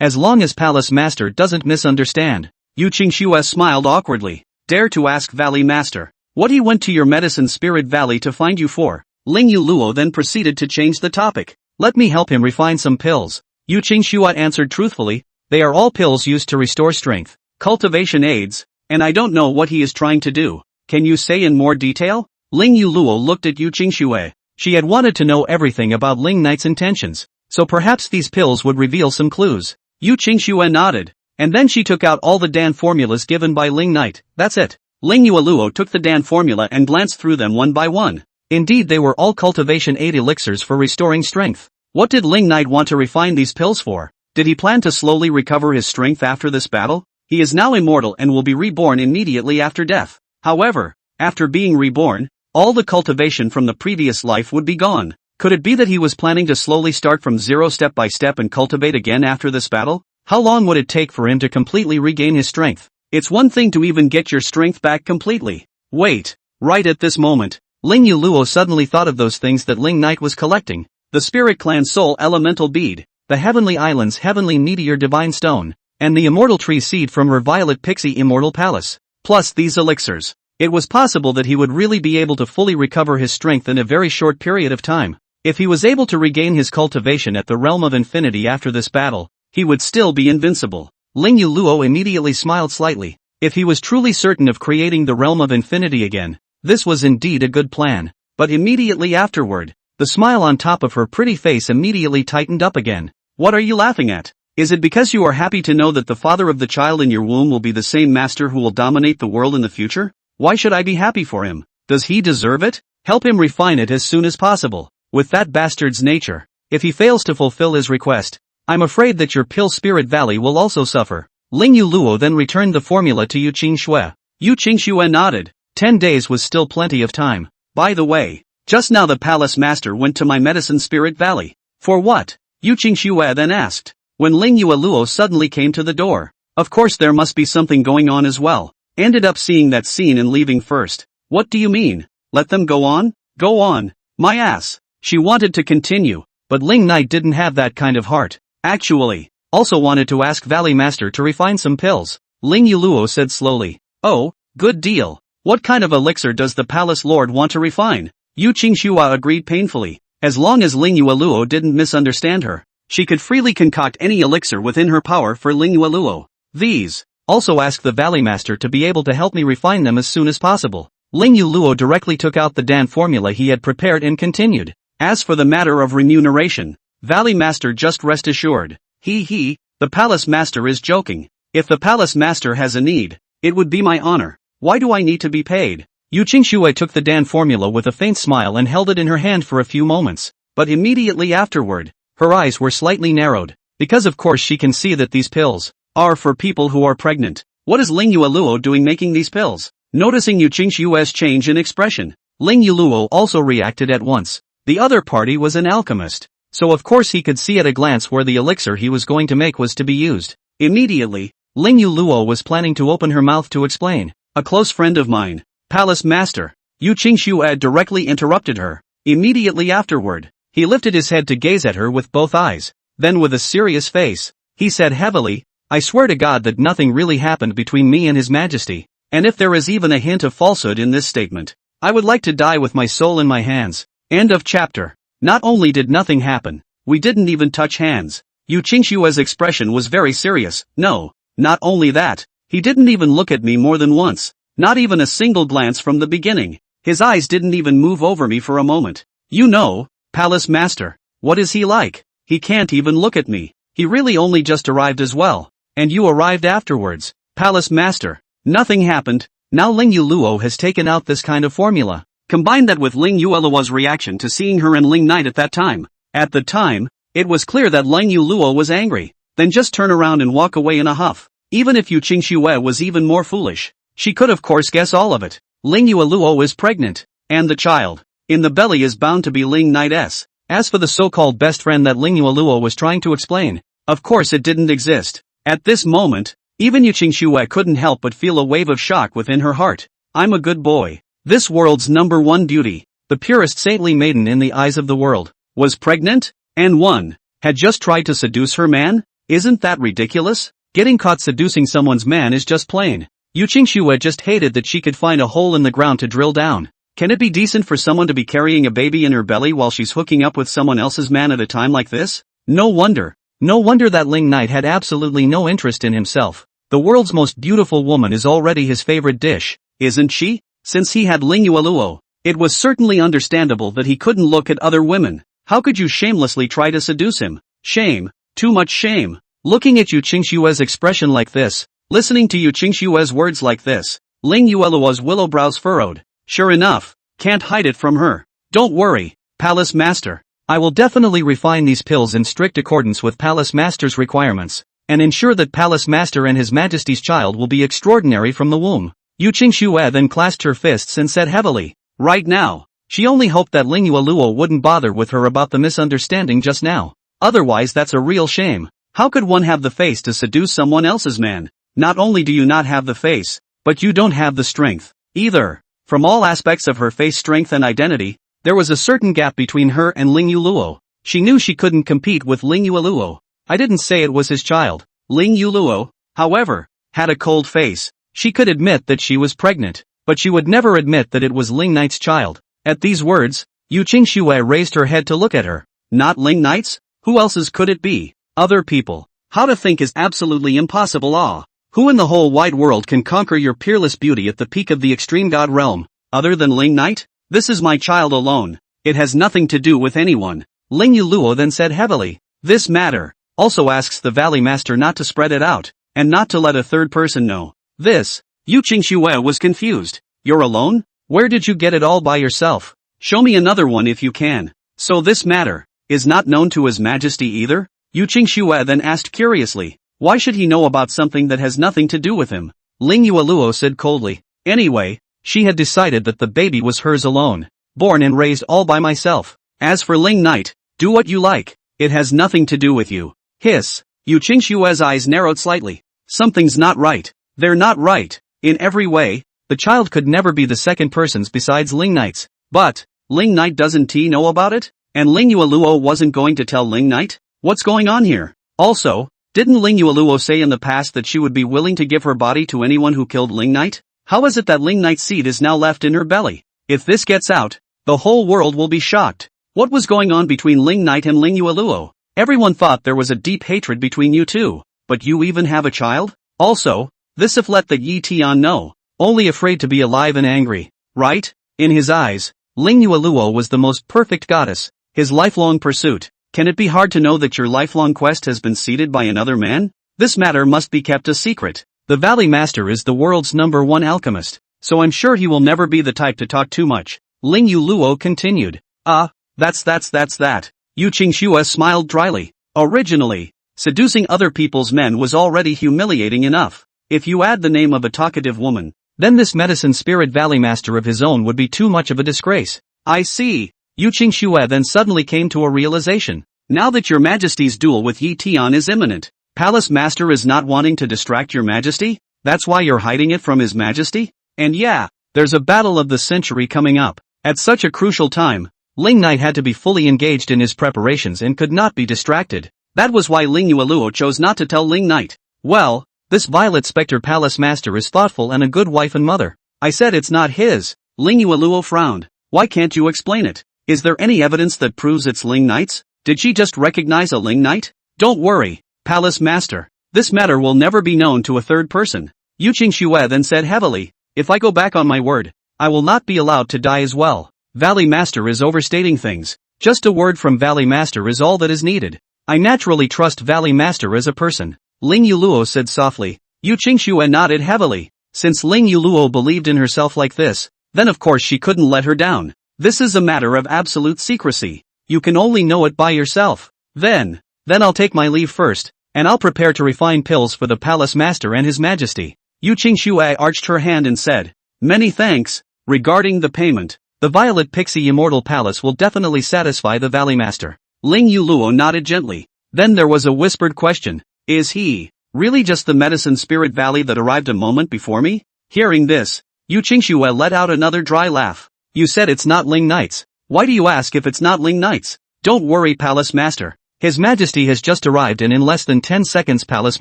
Speaker 1: As long as Palace Master doesn't misunderstand. Yu Qingxue smiled awkwardly. Dare to ask Valley Master, what he went to your Medicine Spirit Valley to find you for? Ling Yueluo then proceeded to change the topic. Let me help him refine some pills. Yu Qingxue answered truthfully. They are all pills used to restore strength, cultivation aids, and I don't know what he is trying to do. Can you say in more detail? Ling Yueluo looked at Yu Qingxue. She had wanted to know everything about Ling Knight's intentions, so perhaps these pills would reveal some clues. Yu Qingxue nodded, and then she took out all the Dan formulas given by Ling Knight. That's it. Ling Yueluo took the Dan formula and glanced through them one by one. Indeed, they were all cultivation aid elixirs for restoring strength. What did Ling Knight want to refine these pills for? Did he plan to slowly recover his strength after this battle? He is now immortal and will be reborn immediately after death. However, after being reborn, all the cultivation from the previous life would be gone. Could it be that he was planning to slowly start from zero step by step and cultivate again after this battle? How long would it take for him to completely regain his strength? It's one thing to even get your strength back completely. Wait, right at this moment, Ling Yueluo suddenly thought of those things that Ling Knight was collecting. The Spirit Clan Soul Elemental Bead, the Heavenly Island's Heavenly Meteor Divine Stone, and the Immortal Tree Seed from her Violet Pixie Immortal Palace. Plus these elixirs. It was possible that he would really be able to fully recover his strength in a very short period of time. If he was able to regain his cultivation at the Realm of Infinity after this battle, he would still be invincible. Ling Yueluo immediately smiled slightly. If he was truly certain of creating the Realm of Infinity again, this was indeed a good plan. But immediately afterward, the smile on top of her pretty face immediately tightened up again. What are you laughing at? Is it because you are happy to know that the father of the child in your womb will be the same master who will dominate the world in the future? Why should I be happy for him? Does he deserve it? Help him refine it as soon as possible. With that bastard's nature, if he fails to fulfill his request, I'm afraid that your Pill Spirit Valley will also suffer. Ling Yueluo then returned the formula to Yu Qingxue. Yu Qingxue nodded. 10 days was still plenty of time. By the way, just now the Palace Master went to my Medicine Spirit Valley. For what? Yu Qingxue then asked. When Ling Yueluo suddenly came to the door. Of course there must be something going on as well. Ended up seeing that scene and leaving first. What do you mean? Let them go on? Go on. My ass. She wanted to continue, but Ling Knight didn't have that kind of heart. Actually, also wanted to ask Valley Master to refine some pills. Ling Yueluo said slowly. Oh, good deal. What kind of elixir does the Palace Lord want to refine? Yu Qingxue agreed painfully. As long as Ling Yueluo didn't misunderstand her, she could freely concoct any elixir within her power for Ling Yueluo. These Also ask the Valley Master to be able to help me refine them as soon as possible. Ling Yuluo directly took out the Dan formula he had prepared and continued. As for the matter of remuneration, Valley Master, just rest assured. The Palace Master is joking. If the Palace Master has a need, it would be my honor. Why do I need to be paid? Yu Qingxue took the Dan formula with a faint smile and held it in her hand for a few moments, but immediately afterward, her eyes were slightly narrowed, because of course she can see that these pills are for people who are pregnant. What is Ling Yuluo doing making these pills? Noticing Yu Qingxue's change in expression, Ling Yuluo also reacted at once. The other party was an alchemist, so of course he could see at a glance where the elixir he was going to make was to be used. Immediately, Ling Yuluo was planning to open her mouth to explain. A close friend of mine, Palace Master. Yu Qingxue directly interrupted her. Immediately afterward, he lifted his head to gaze at her with both eyes. Then with a serious face, he said heavily, I swear to God that nothing really happened between me and His Majesty, and if there is even a hint of falsehood in this statement, I would like to die with my soul in my hands. End of chapter. Not only did nothing happen, we didn't even touch hands. Yu Qingxue's expression was very serious. No, not only that, he didn't even look at me more than once. Not even a single glance from the beginning. His eyes didn't even move over me for a moment. You know, Palace Master, what is he like? He can't even look at me. He really only just arrived as well. And you arrived afterwards, Palace Master. Nothing happened. Now Ling Yuluo has taken out this kind of formula. Combine that with Ling Yuluo's reaction to seeing her and Ling Knight at that time. At the time, it was clear that Ling Yuluo was angry. Then just turn around and walk away in a huff. Even if Yu Qingxue was even more foolish, she could of course guess all of it. Ling Yuluo is pregnant, and the child in the belly is bound to be Ling Knight's. As for the so-called best friend that Ling Yuluo was trying to explain, of course it didn't exist. At this moment, even Yu Qingxue couldn't help but feel a wave of shock within her heart. I'm a good boy. This world's #1 beauty, the purest saintly maiden in the eyes of the world, was pregnant, and one had just tried to seduce her man? Isn't that ridiculous? Getting caught seducing someone's man is just plain. Yu Qingxue just hated that she could find a hole in the ground to drill down. Can it be decent for someone to be carrying a baby in her belly while she's hooking up with someone else's man at a time like this? No wonder that Ling Knight had absolutely no interest in himself. The world's most beautiful woman is already his favorite dish, isn't she? Since he had Ling Yuluo, it was certainly understandable that he couldn't look at other women. How could you shamelessly try to seduce him? Shame, too much shame. Looking at Yu Qingxue's expression like this, listening to Yu Qingxue's words like this, Ling Yuluo's willow brows furrowed. Sure enough, can't hide it from her. Don't worry, Palace Master. I will definitely refine these pills in strict accordance with Palace Master's requirements, and ensure that Palace Master and His Majesty's child will be extraordinary from the womb. Yu Qingxue then clasped her fists and said heavily, right now. She only hoped that Ling Yuluo wouldn't bother with her about the misunderstanding just now. Otherwise that's a real shame. How could one have the face to seduce someone else's man? Not only do you not have the face, but you don't have the strength, either. From all aspects of her face strength and identity, there was a certain gap between her and Ling Yuluo. She knew she couldn't compete with Ling Yuluo. I didn't say it was his child. Ling Yuluo, however, had a cold face. She could admit that she was pregnant, but she would never admit that it was Ling Knight's child. At these words, Yu Qingxue raised her head to look at her. Not Ling Knight's? Who else's could it be? Other people. How to think is absolutely impossible. Who in the whole wide world can conquer your peerless beauty at the peak of the extreme god realm, other than Ling Knight? This is my child alone. It has nothing to do with anyone. Ling Yuluo then said heavily. This matter also asks the Valley Master not to spread it out, and not to let a third person know. This. Yu Qingxue was confused. You're alone? Where did you get it all by yourself? Show me another one if you can. So this matter is not known to His Majesty either? Yu Qingxue then asked curiously. Why should he know about something that has nothing to do with him? Ling Yuluo said coldly. Anyway, she had decided that the baby was hers alone, born and raised all by myself. As for Ling Knight, do what you like. It has nothing to do with you. Hiss. Yu Qingxue's eyes narrowed slightly. Something's not right. They're not right. In every way, the child could never be the second person's besides Ling Knight's. But, Ling Knight doesn't know about it? And Ling Yuluo wasn't going to tell Ling Knight? What's going on here? Also, didn't Ling Yuluo say in the past that she would be willing to give her body to anyone who killed Ling Knight? How is it that Ling Knight's seed is now left in her belly? If this gets out, the whole world will be shocked. What was going on between Ling Knight and Ling Yuluo? Everyone thought there was a deep hatred between you two. But you even have a child? Also, This if let the Yi Tian know. Only afraid to be alive and angry, right? In his eyes, Ling Yueluo was the most perfect goddess, his lifelong pursuit. Can it be hard to know that your lifelong quest has been seeded by another man? This matter must be kept a secret. The Valley Master is the world's #1 alchemist, so I'm sure he will never be the type to talk too much. Ling Yueluo continued. That's that. Yu Qingxue smiled dryly. Originally, seducing other people's men was already humiliating enough. If you add the name of a talkative woman, then this medicine spirit Valley Master of his own would be too much of a disgrace. I see. Yu Qingxue then suddenly came to a realization. Now that your majesty's duel with Yi Tian is imminent, Palace Master is not wanting to distract your majesty? That's why you're hiding it from his majesty? And yeah, there's a battle of the century coming up. At such a crucial time, Ling Knight had to be fully engaged in his preparations and could not be distracted. That was why Ling Yueluo chose not to tell Ling Knight. Well, this Violet Spectre Palace Master is thoughtful and a good wife and mother. I said it's not his. Ling Yueluo frowned. Why can't you explain it? Is there any evidence that proves it's Ling Knight's? Did she just recognize a Ling Knight? Don't worry, Palace Master. This matter will never be known to a third person. Yu Qingxue then said heavily, if I go back on my word, I will not be allowed to die as well. Valley Master is overstating things. Just a word from Valley Master is all that is needed. I naturally trust Valley Master as a person. Ling Yueluo said softly. Yu Qingxue nodded heavily. Since Ling Yueluo believed in herself like this, then of course she couldn't let her down. This is a matter of absolute secrecy. You can only know it by yourself. Then I'll take my leave first, and I'll prepare to refine pills for the Palace Master and His Majesty. Yu Qingxue arched her hand and said, many thanks. Regarding the payment, the Violet Pixie Immortal Palace will definitely satisfy the Valley Master. Ling Yueluo nodded gently. Then there was a whispered question. Is he really just the medicine spirit Valley that arrived a moment before me? Hearing this, Yu Qingxue let out another dry laugh. You said it's not Ling Knight's. Why do you ask if it's not Ling Knight's? Don't worry, Palace Master. His Majesty has just arrived and in less than 10 seconds Palace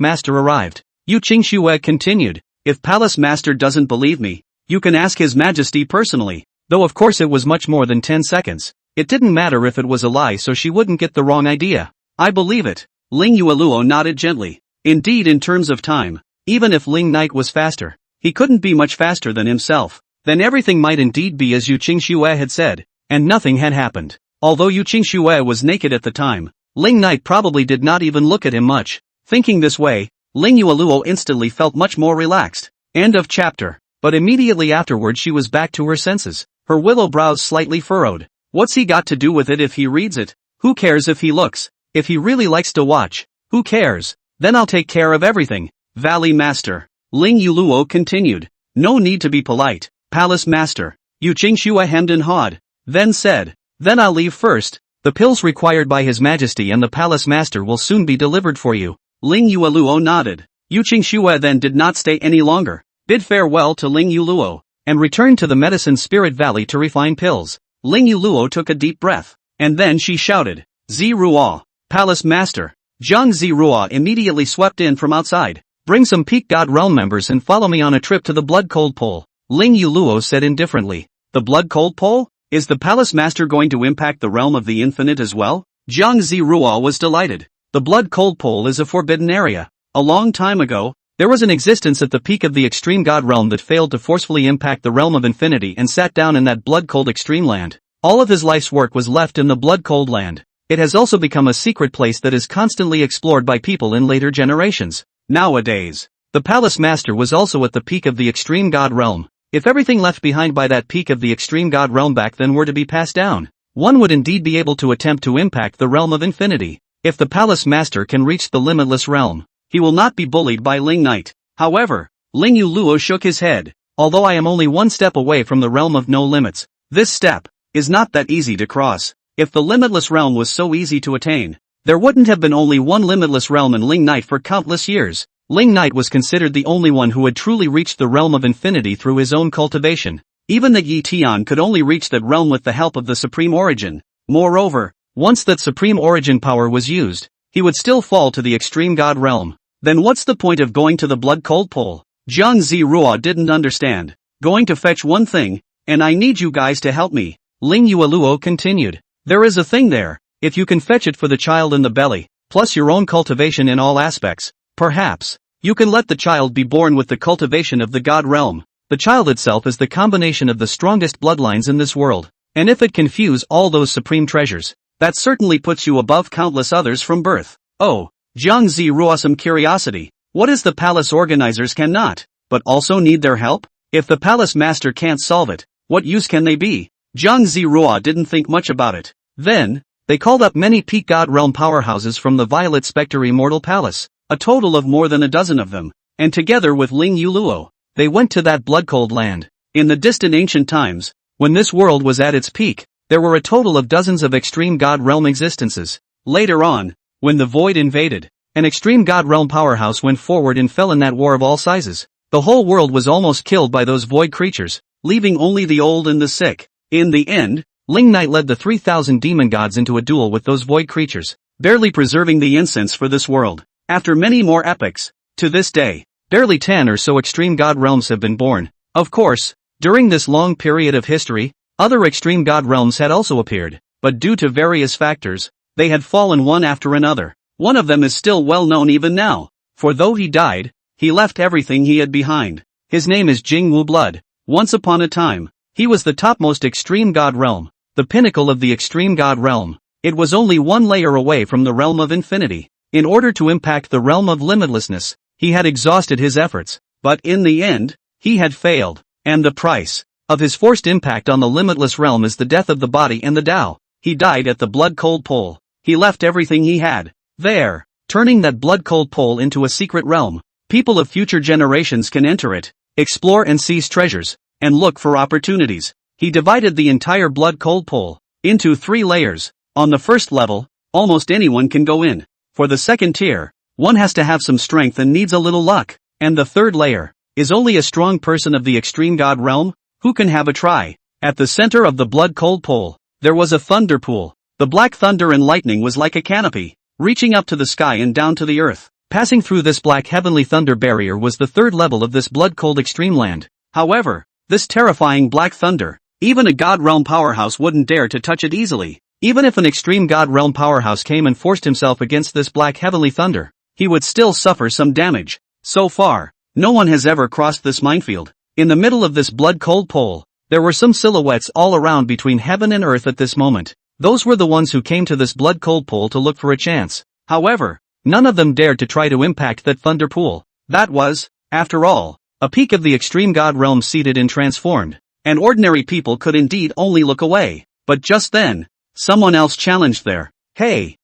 Speaker 1: Master arrived. Yu Qingxue continued. If Palace Master doesn't believe me, you can ask His Majesty personally. Though of course it was much more than 10 seconds. It didn't matter if it was a lie so she wouldn't get the wrong idea. I believe it. Ling Yueluo nodded gently. Indeed, in terms of time, even if Ling Knight was faster, he couldn't be much faster than himself. Then everything might indeed be as Yu Qingxue had said, and nothing had happened. Although Yu Qingxue was naked at the time, Ling Knight probably did not even look at him much. Thinking this way, Ling Yueluo instantly felt much more relaxed. End of chapter. But immediately afterward she was back to her senses, her willow brows slightly furrowed. What's he got to do with it if he reads it? Who cares if he looks? If he really likes to watch, who cares? Then I'll take care of everything. Valley Master. Ling Yueluo continued. No need to be polite, Palace Master. Yu Qingxue hemmed and hawed. Then said, then I'll leave first. The pills required by His Majesty and the Palace Master will soon be delivered for you. Ling Yueluo nodded. Yu Qingxue then did not stay any longer, bid farewell to Ling Yueluo, and returned to the Medicine Spirit Valley to refine pills. Ling Yueluo took a deep breath, and then she shouted, Ziruo, Palace Master. Zhang Ziruo immediately swept in from outside. Bring some Peak God Realm members and follow me on a trip to the Blood Cold Pole. Ling Yueluo said indifferently. The Blood Cold Pole? Is the Palace Master going to impact the realm of the infinite as well? Zhang Ziruo was delighted. The Blood Cold Pole is a forbidden area. A long time ago, there was an existence at the peak of the Extreme God Realm that failed to forcefully impact the realm of infinity and sat down in that Blood Cold Extreme Land. All of his life's work was left in the Blood Cold Land. It has also become a secret place that is constantly explored by people in later generations. Nowadays, the Palace Master was also at the peak of the Extreme God Realm. If everything left behind by that peak of the Extreme God Realm back then were to be passed down, one would indeed be able to attempt to impact the realm of infinity. If the Palace Master can reach the limitless realm, he will not be bullied by Ling Knight. However, Ling Yueluo shook his head. Although I am only one step away from the realm of no limits, this step is not that easy to cross. If the limitless realm was so easy to attain, there wouldn't have been only one limitless realm in Ling Knight for countless years. Ling Knight was considered the only one who had truly reached the realm of infinity through his own cultivation. Even the Yi Tian could only reach that realm with the help of the Supreme Origin. Moreover, once that Supreme Origin power was used, he would still fall to the Extreme God Realm. Then what's the point of going to the Blood Cold Pole? Zhang Ziruo didn't understand. Going to fetch one thing, and I need you guys to help me. Ling Yueluo continued. There is a thing there. If you can fetch it for the child in the belly, plus your own cultivation in all aspects, perhaps You can let the child be born with the cultivation of the god realm. The child itself is the combination of the strongest bloodlines in this world, and if it can fuse all those supreme treasures, that certainly puts you above countless others from birth. Oh, Jiangzi Ruosome curiosity. What is the palace organizers cannot, but also need their help? If the palace master can't solve it, what use can they be? Jiangzi Ruo didn't think much about it. Then, they called up many peak god realm powerhouses from the Violet Spectre Immortal Palace, a total of more than a dozen of them, and together with Ling Yuluo, they went to that blood-cold land. In the distant ancient times, when this world was at its peak, there were a total of dozens of extreme god realm existences. Later on, when the void invaded, an extreme god realm powerhouse went forward and fell in that war of all sizes. The whole world was almost killed by those void creatures, leaving only the old and the sick. In the end, Ling Knight led the 3,000 demon gods into a duel with those void creatures, barely preserving the incense for this world. After many more epochs, to this day, barely 10 or so extreme god realms have been born. Of course, during this long period of history, other extreme god realms had also appeared, but due to various factors, they had fallen one after another. One of them is still well known even now, for though he died, he left everything he had behind. His name is Jingwu Blood. Once upon a time, he was the topmost extreme god realm, the pinnacle of the extreme god realm. It was only one layer away from the realm of infinity. In order to impact the realm of limitlessness, he had exhausted his efforts, but in the end, he had failed, and the price of his forced impact on the limitless realm is the death of the body and the Tao. He died at the blood-cold pole. He left everything he had there, turning that blood-cold pole into a secret realm. People of future generations can enter it, explore and seize treasures, and look for opportunities. He divided the entire blood-cold pole into 3 layers. On the first level, almost anyone can go in. For the second tier, one has to have some strength and needs a little luck. And the third layer is only a strong person of the extreme god realm who can have a try. At the center of the blood-cold pole, there was a thunder pool. The black thunder and lightning was like a canopy, reaching up to the sky and down to the earth. Passing through this black heavenly thunder barrier was the third level of this blood-cold extreme land. However, this terrifying black thunder, even a god realm powerhouse wouldn't dare to touch it easily. Even if an extreme god realm powerhouse came and forced himself against this black heavenly thunder, he would still suffer some damage. So far, no one has ever crossed this minefield. In the middle of this blood-cold pole, there were some silhouettes all around between heaven and earth at this moment. Those were the ones who came to this blood-cold pole to look for a chance. However, none of them dared to try to impact that thunder pool. That was, after all, a peak of the extreme god realm seated and transformed, and ordinary people could indeed only look away. But just then, someone else challenged there. Hey,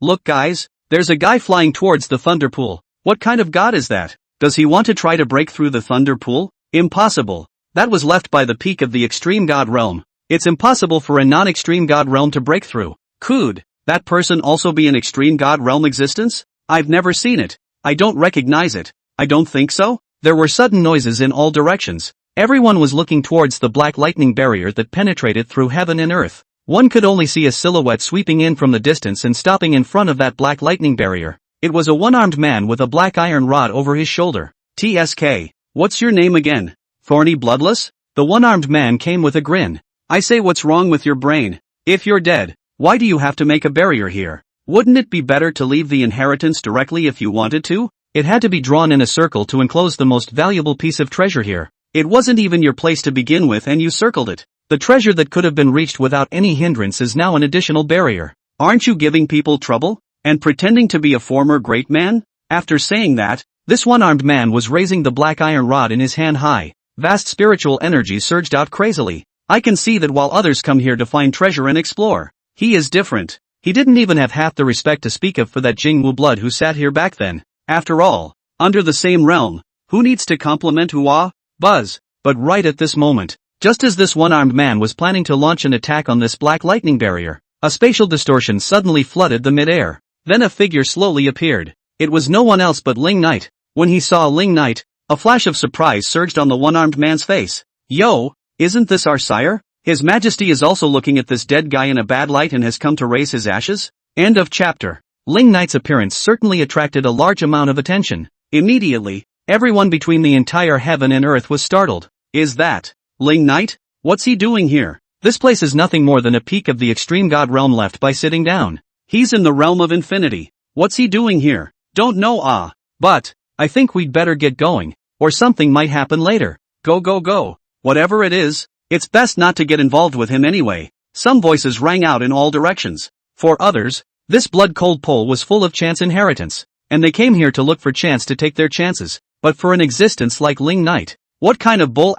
Speaker 1: look guys, there's a guy flying towards the thunder pool. What kind of god is that? Does he want to try to break through the thunder pool? Impossible. That was left by the peak of the extreme god realm. It's impossible for a non-extreme god realm to break through. Could that person also be an extreme god realm existence? I've never seen it. I don't recognize it. I don't think so. There were sudden noises in all directions. Everyone was looking towards the black lightning barrier that penetrated through heaven and earth. One could only see a silhouette sweeping in from the distance and stopping in front of that black lightning barrier. It was a one-armed man with a black iron rod over his shoulder. TSK. What's your name again? Thorny Bloodless? The one-armed man came with a grin. I say, what's wrong with your brain? If you're dead, why do you have to make a barrier here? Wouldn't it be better to leave the inheritance directly if you wanted to? It had to be drawn in a circle to enclose the most valuable piece of treasure here. It wasn't even your place to begin with and you circled it. The treasure that could have been reached without any hindrance is now an additional barrier. Aren't you giving people trouble? And pretending to be a former great man? After saying that, this one-armed man was raising the black iron rod in his hand high. Vast spiritual energy surged out crazily. I can see that while others come here to find treasure and explore, he is different. He didn't even have half the respect to speak of for that Jingwu Blood who sat here back then. After all, under the same realm, who needs to compliment Hua? Buzz. But right at this moment, just as this one-armed man was planning to launch an attack on this black lightning barrier, a spatial distortion suddenly flooded the mid-air. Then a figure slowly appeared. It was no one else but Ling Knight. When he saw Ling Knight, a flash of surprise surged on the one-armed man's face. Yo, isn't this our sire? His Majesty is also looking at this dead guy in a bad light and has come to raise his ashes? End of chapter. Ling Knight's appearance certainly attracted a large amount of attention. Immediately, everyone between the entire heaven and earth was startled. Is that Ling Knight? What's he doing here? This place is nothing more than a peak of the extreme god realm left by sitting down. He's in the realm of infinity. What's he doing here? Don't know but, I think we'd better get going, or something might happen later. Go go go. Whatever it is, it's best not to get involved with him anyway. Some voices rang out in all directions. For others, this blood-cold poll was full of chance inheritance, and they came here to look for chance to take their chances. But for an existence like Ling Knight, what kind of bull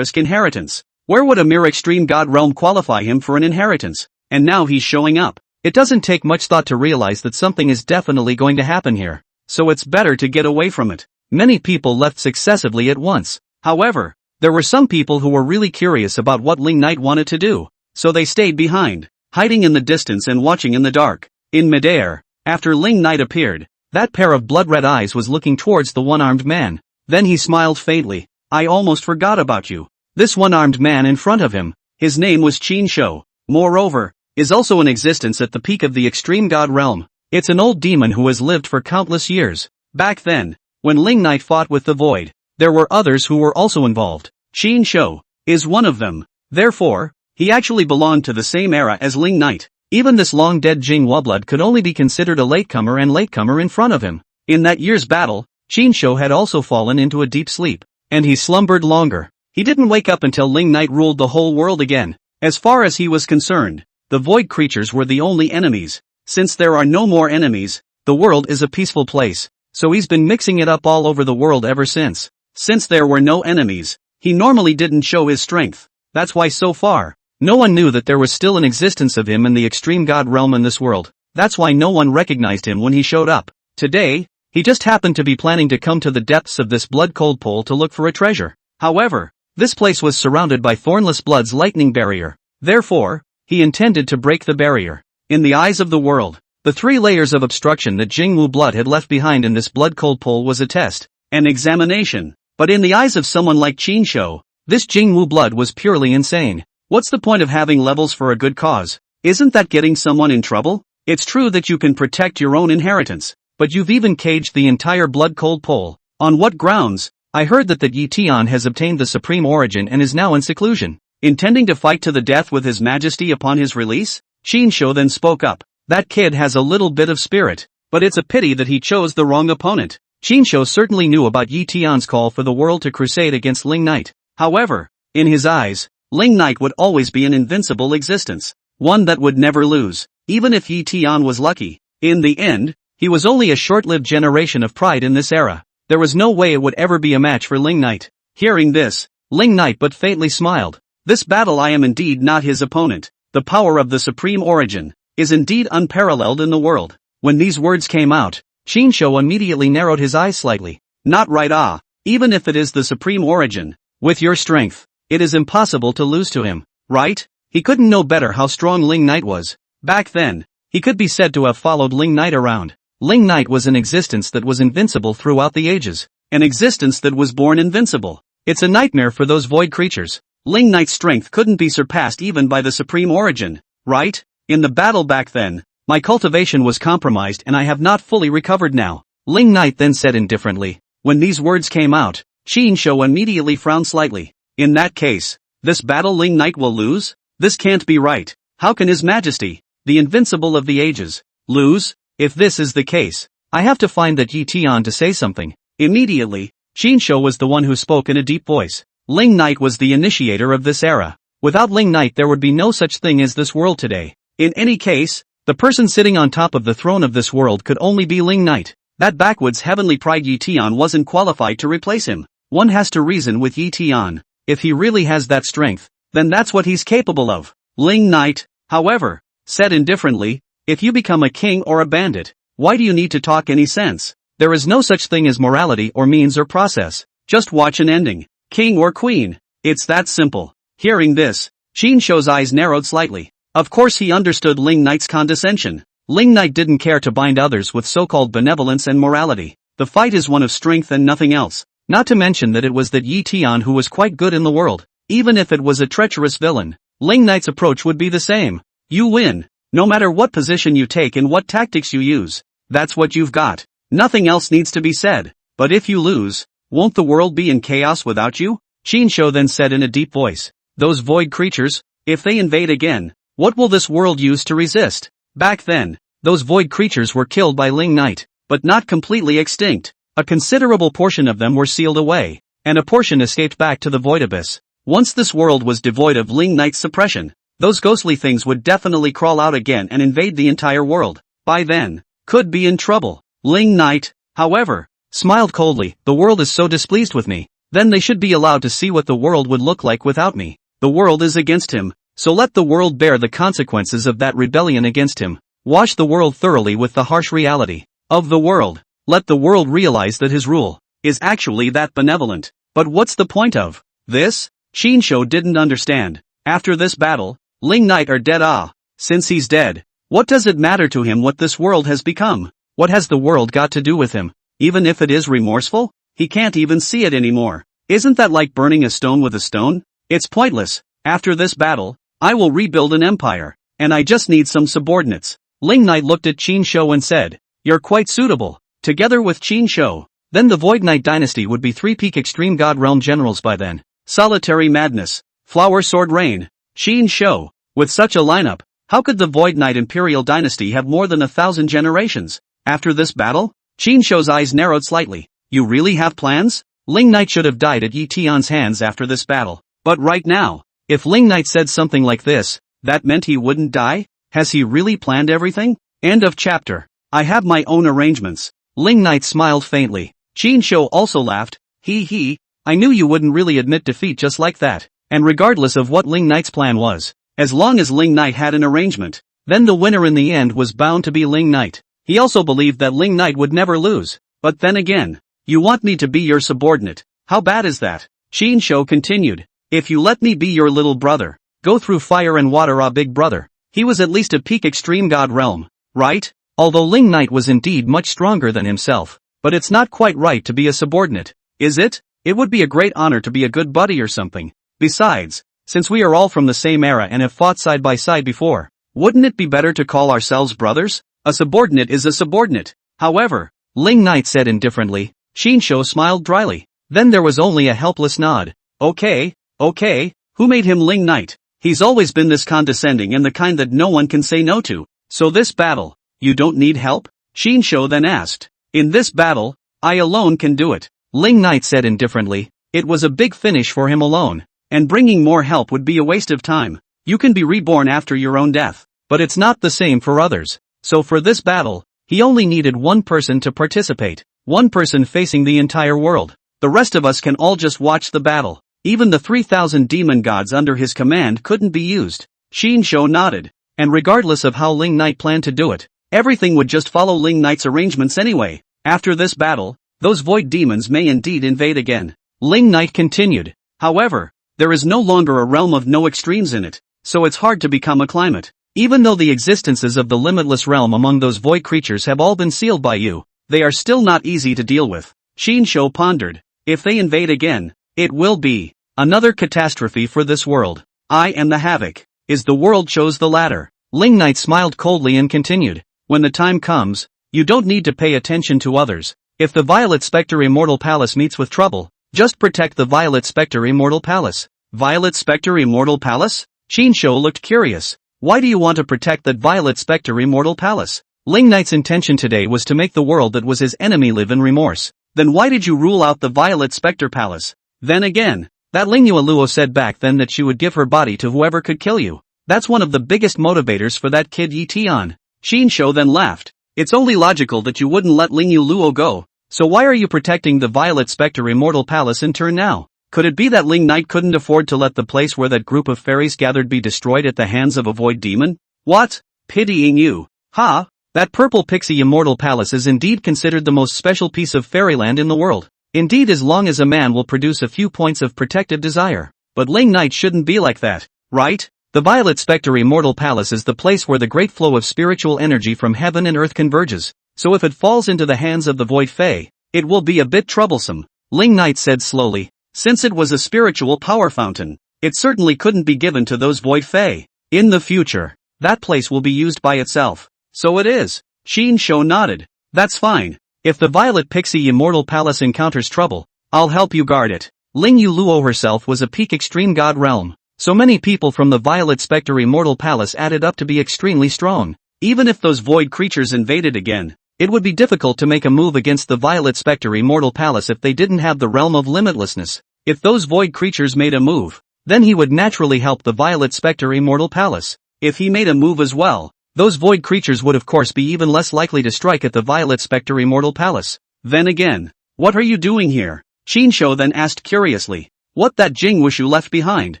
Speaker 1: inheritance? Where would a mere extreme god realm qualify him for an inheritance? And now he's showing up. It doesn't take much thought to realize that something is definitely going to happen here. So it's better to get away from it. Many people left successively at once. However, there were some people who were really curious about what Ling Knight wanted to do. So they stayed behind, hiding in the distance and watching in the dark. In midair, after Ling Knight appeared, that pair of blood-red eyes was looking towards the one-armed man. Then he smiled faintly. I almost forgot about you. This one-armed man in front of him, his name was Qin Shou. Moreover, is also in existence at the peak of the extreme god realm. It's an old demon who has lived for countless years. Back then, when Ling Knight fought with the Void, there were others who were also involved. Qin Shou is one of them. Therefore, he actually belonged to the same era as Ling Knight. Even this long-dead Jing Wublud could only be considered a latecomer in front of him. In that year's battle, Qin Shou had also fallen into a deep sleep, and he slumbered longer. He didn't wake up until Ling Knight ruled the whole world again. As far as he was concerned, the void creatures were the only enemies. Since there are no more enemies, the world is a peaceful place, so he's been mixing it up all over the world ever since. Since there were no enemies, he normally didn't show his strength. That's why so far, no one knew that there was still an existence of him in the extreme god realm in this world. That's why no one recognized him when he showed up. Today, he just happened to be planning to come to the depths of this blood-cold pool to look for a treasure. However, this place was surrounded by Thornless Blood's lightning barrier. Therefore, he intended to break the barrier. In the eyes of the world, the 3 layers of obstruction that Jingwu Blood had left behind in this blood-cold pool was a test, an examination. But in the eyes of someone like Qin Shou, this Jingwu Blood was purely insane. What's the point of having levels for a good cause? Isn't that getting someone in trouble? It's true that you can protect your own inheritance, but you've even caged the entire blood-cold pool. On what grounds? I heard that Yi Tian has obtained the supreme origin and is now in seclusion, intending to fight to the death with his majesty upon his release? Qin Shou then spoke up. That kid has a little bit of spirit, but it's a pity that he chose the wrong opponent. Qin Shou certainly knew about Yi Tian's call for the world to crusade against Ling Knight. However, in his eyes, Ling Knight would always be an invincible existence, one that would never lose, even if Yi Tian was lucky. In the end, he was only a short-lived generation of pride in this era. There was no way it would ever be a match for Ling Knight. Hearing this, Ling Knight but faintly smiled. This battle I am indeed not his opponent. The power of the supreme origin is indeed unparalleled in the world. When these words came out, Qin Shou immediately narrowed his eyes slightly. Not right, even if it is the supreme origin. With your strength, it is impossible to lose to him, right? He couldn't know better how strong Ling Knight was. Back then, he could be said to have followed Ling Knight around. Ling Knight was an existence that was invincible throughout the ages. An existence that was born invincible. It's a nightmare for those void creatures. Ling Knight's strength couldn't be surpassed even by the supreme origin, right? In the battle back then, my cultivation was compromised and I have not fully recovered now. Ling Knight then said indifferently. When these words came out, Qin Shou immediately frowned slightly. In that case, this battle Ling Knight will lose? This can't be right. How can His Majesty, the invincible of the ages, lose? If this is the case, I have to find that Yi Tian to say something. Immediately, Qin Shou was the one who spoke in a deep voice. Ling Knight was the initiator of this era. Without Ling Knight there would be no such thing as this world today. In any case, the person sitting on top of the throne of this world could only be Ling Knight. That backwoods heavenly pride Yi Tian wasn't qualified to replace him. One has to reason with Yi Tian. If he really has that strength, then that's what he's capable of. Ling Knight, however, said indifferently, if you become a king or a bandit, why do you need to talk any sense? There is no such thing as morality or means or process. Just watch an ending. King or queen. It's that simple. Hearing this, Qin Shou's eyes narrowed slightly. Of course he understood Ling Knight's condescension. Ling Knight didn't care to bind others with so-called benevolence and morality. The fight is one of strength and nothing else. Not to mention that it was that Yi Tian who was quite good in the world. Even if it was a treacherous villain, Ling Knight's approach would be the same. You win. No matter what position you take and what tactics you use. That's what you've got. Nothing else needs to be said. But if you lose, won't the world be in chaos without you? Qin Shou then said in a deep voice. Those void creatures, if they invade again, what will this world use to resist? Back then, those void creatures were killed by Ling Knight, but not completely extinct. A considerable portion of them were sealed away, and a portion escaped back to the void abyss. Once this world was devoid of Ling Knight's suppression, those ghostly things would definitely crawl out again and invade the entire world. By then, could be in trouble. Ling Knight, however, smiled coldly. The world is so displeased with me, then they should be allowed to see what the world would look like without me. The world is against him, so let the world bear the consequences of that rebellion against him. Wash the world thoroughly with the harsh reality of the world. Let the world realize that his rule is actually that benevolent. But what's the point of this? Shinsho didn't understand. After this battle, Ling Knight are dead. Since he's dead, what does it matter to him what this world has become? What has the world got to do with him? Even if it is remorseful, he can't even see it anymore. Isn't that like burning a stone with a stone? It's pointless. After this battle, I will rebuild an empire, and I just need some subordinates. Ling Knight looked at Shinsho and said, "You're quite suitable." Together with Shinsho, then the Void Knight dynasty would be 3 peak extreme god realm generals by then. Solitary madness. Flower sword reign. Shinsho. With such a lineup, how could the Void Knight imperial dynasty have more than 1,000 generations? After this battle, Shinsho's eyes narrowed slightly. You really have plans? Ling Knight should have died at Yi Tian's hands after this battle. But right now, if Ling Knight said something like this, that meant he wouldn't die? Has he really planned everything? End of chapter. I have my own arrangements. Ling Knight smiled faintly. Shinsho also laughed. He, I knew you wouldn't really admit defeat just like that. And regardless of what Ling Knight's plan was, as long as Ling Knight had an arrangement, then the winner in the end was bound to be Ling Knight. He also believed that Ling Knight would never lose. But then again, you want me to be your subordinate. How bad is that? Shinsho continued. If you let me be your little brother, go through fire and water, big brother. He was at least a peak extreme god realm, right? Although Ling Knight was indeed much stronger than himself, but it's not quite right to be a subordinate, is it? It would be a great honor to be a good buddy or something. Besides, since we are all from the same era and have fought side by side before, wouldn't it be better to call ourselves brothers? A subordinate is a subordinate. However, Ling Knight said indifferently. Shinsho smiled dryly. Then there was only a helpless nod. Okay, who made him Ling Knight? He's always been this condescending and the kind that no one can say no to. So this battle, you don't need help? Shinsho then asked. In this battle, I alone can do it. Ling Knight said indifferently. It was a big finish for him alone, and bringing more help would be a waste of time. You can be reborn after your own death, but it's not the same for others. So for this battle, he only needed one person to participate, one person facing the entire world. The rest of us can all just watch the battle. Even the 3,000 demon gods under his command couldn't be used. Shinsho nodded, and regardless of how Ling Knight planned to do it, everything would just follow Ling Knight's arrangements anyway. After this battle, those void demons may indeed invade again. Ling Knight continued. However, there is no longer a realm of no extremes in it, so it's hard to become a climate. Even though the existences of the limitless realm among those void creatures have all been sealed by you, they are still not easy to deal with. Shinsho pondered. If they invade again, it will be another catastrophe for this world. I am the havoc. Is the world chose the latter? Ling Knight smiled coldly and continued. When the time comes, you don't need to pay attention to others. If the Violet Spectre Immortal Palace meets with trouble, just protect the Violet Spectre Immortal Palace. Violet Spectre Immortal Palace? Shinsho looked curious. Why do you want to protect that Violet Spectre Immortal Palace? Ling Knight's intention today was to make the world that was his enemy live in remorse. Then why did you rule out the Violet Spectre Palace? Then again, that Lingyue Luo said back then that she would give her body to whoever could kill you. That's one of the biggest motivators for that kid Yi Tian. Shinsho then laughed. It's only logical that you wouldn't let Lingyue Luo go. So why are you protecting the Violet Spectre Immortal Palace in turn now? Could it be that Ling Knight couldn't afford to let the place where that group of fairies gathered be destroyed at the hands of a void demon? What? Pitying you. Ha! That purple pixie Immortal Palace is indeed considered the most special piece of fairyland in the world. Indeed, as long as a man will produce a few points of protective desire. But Ling Knight shouldn't be like that, right? The Violet Spectre Immortal Palace is the place where the great flow of spiritual energy from heaven and earth converges, so if it falls into the hands of the Void Fae, it will be a bit troublesome. Ling Knight said slowly. Since it was a spiritual power fountain, it certainly couldn't be given to those Void Fae. In the future, that place will be used by itself. So it is. Shinsho nodded. That's fine. If the Violet Pixie Immortal Palace encounters trouble, I'll help you guard it. Lingyue Luo herself was a peak extreme god realm, so many people from the Violet Spectre Immortal Palace added up to be extremely strong. Even if those void creatures invaded again, it would be difficult to make a move against the Violet Spectre Immortal Palace if they didn't have the realm of limitlessness. If those void creatures made a move, then he would naturally help the Violet Spectre Immortal Palace. If he made a move as well, those void creatures would of course be even less likely to strike at the Violet Spectre Immortal Palace. Then again, what are you doing here? Qinshu then asked curiously. What that Jing Wushu left behind?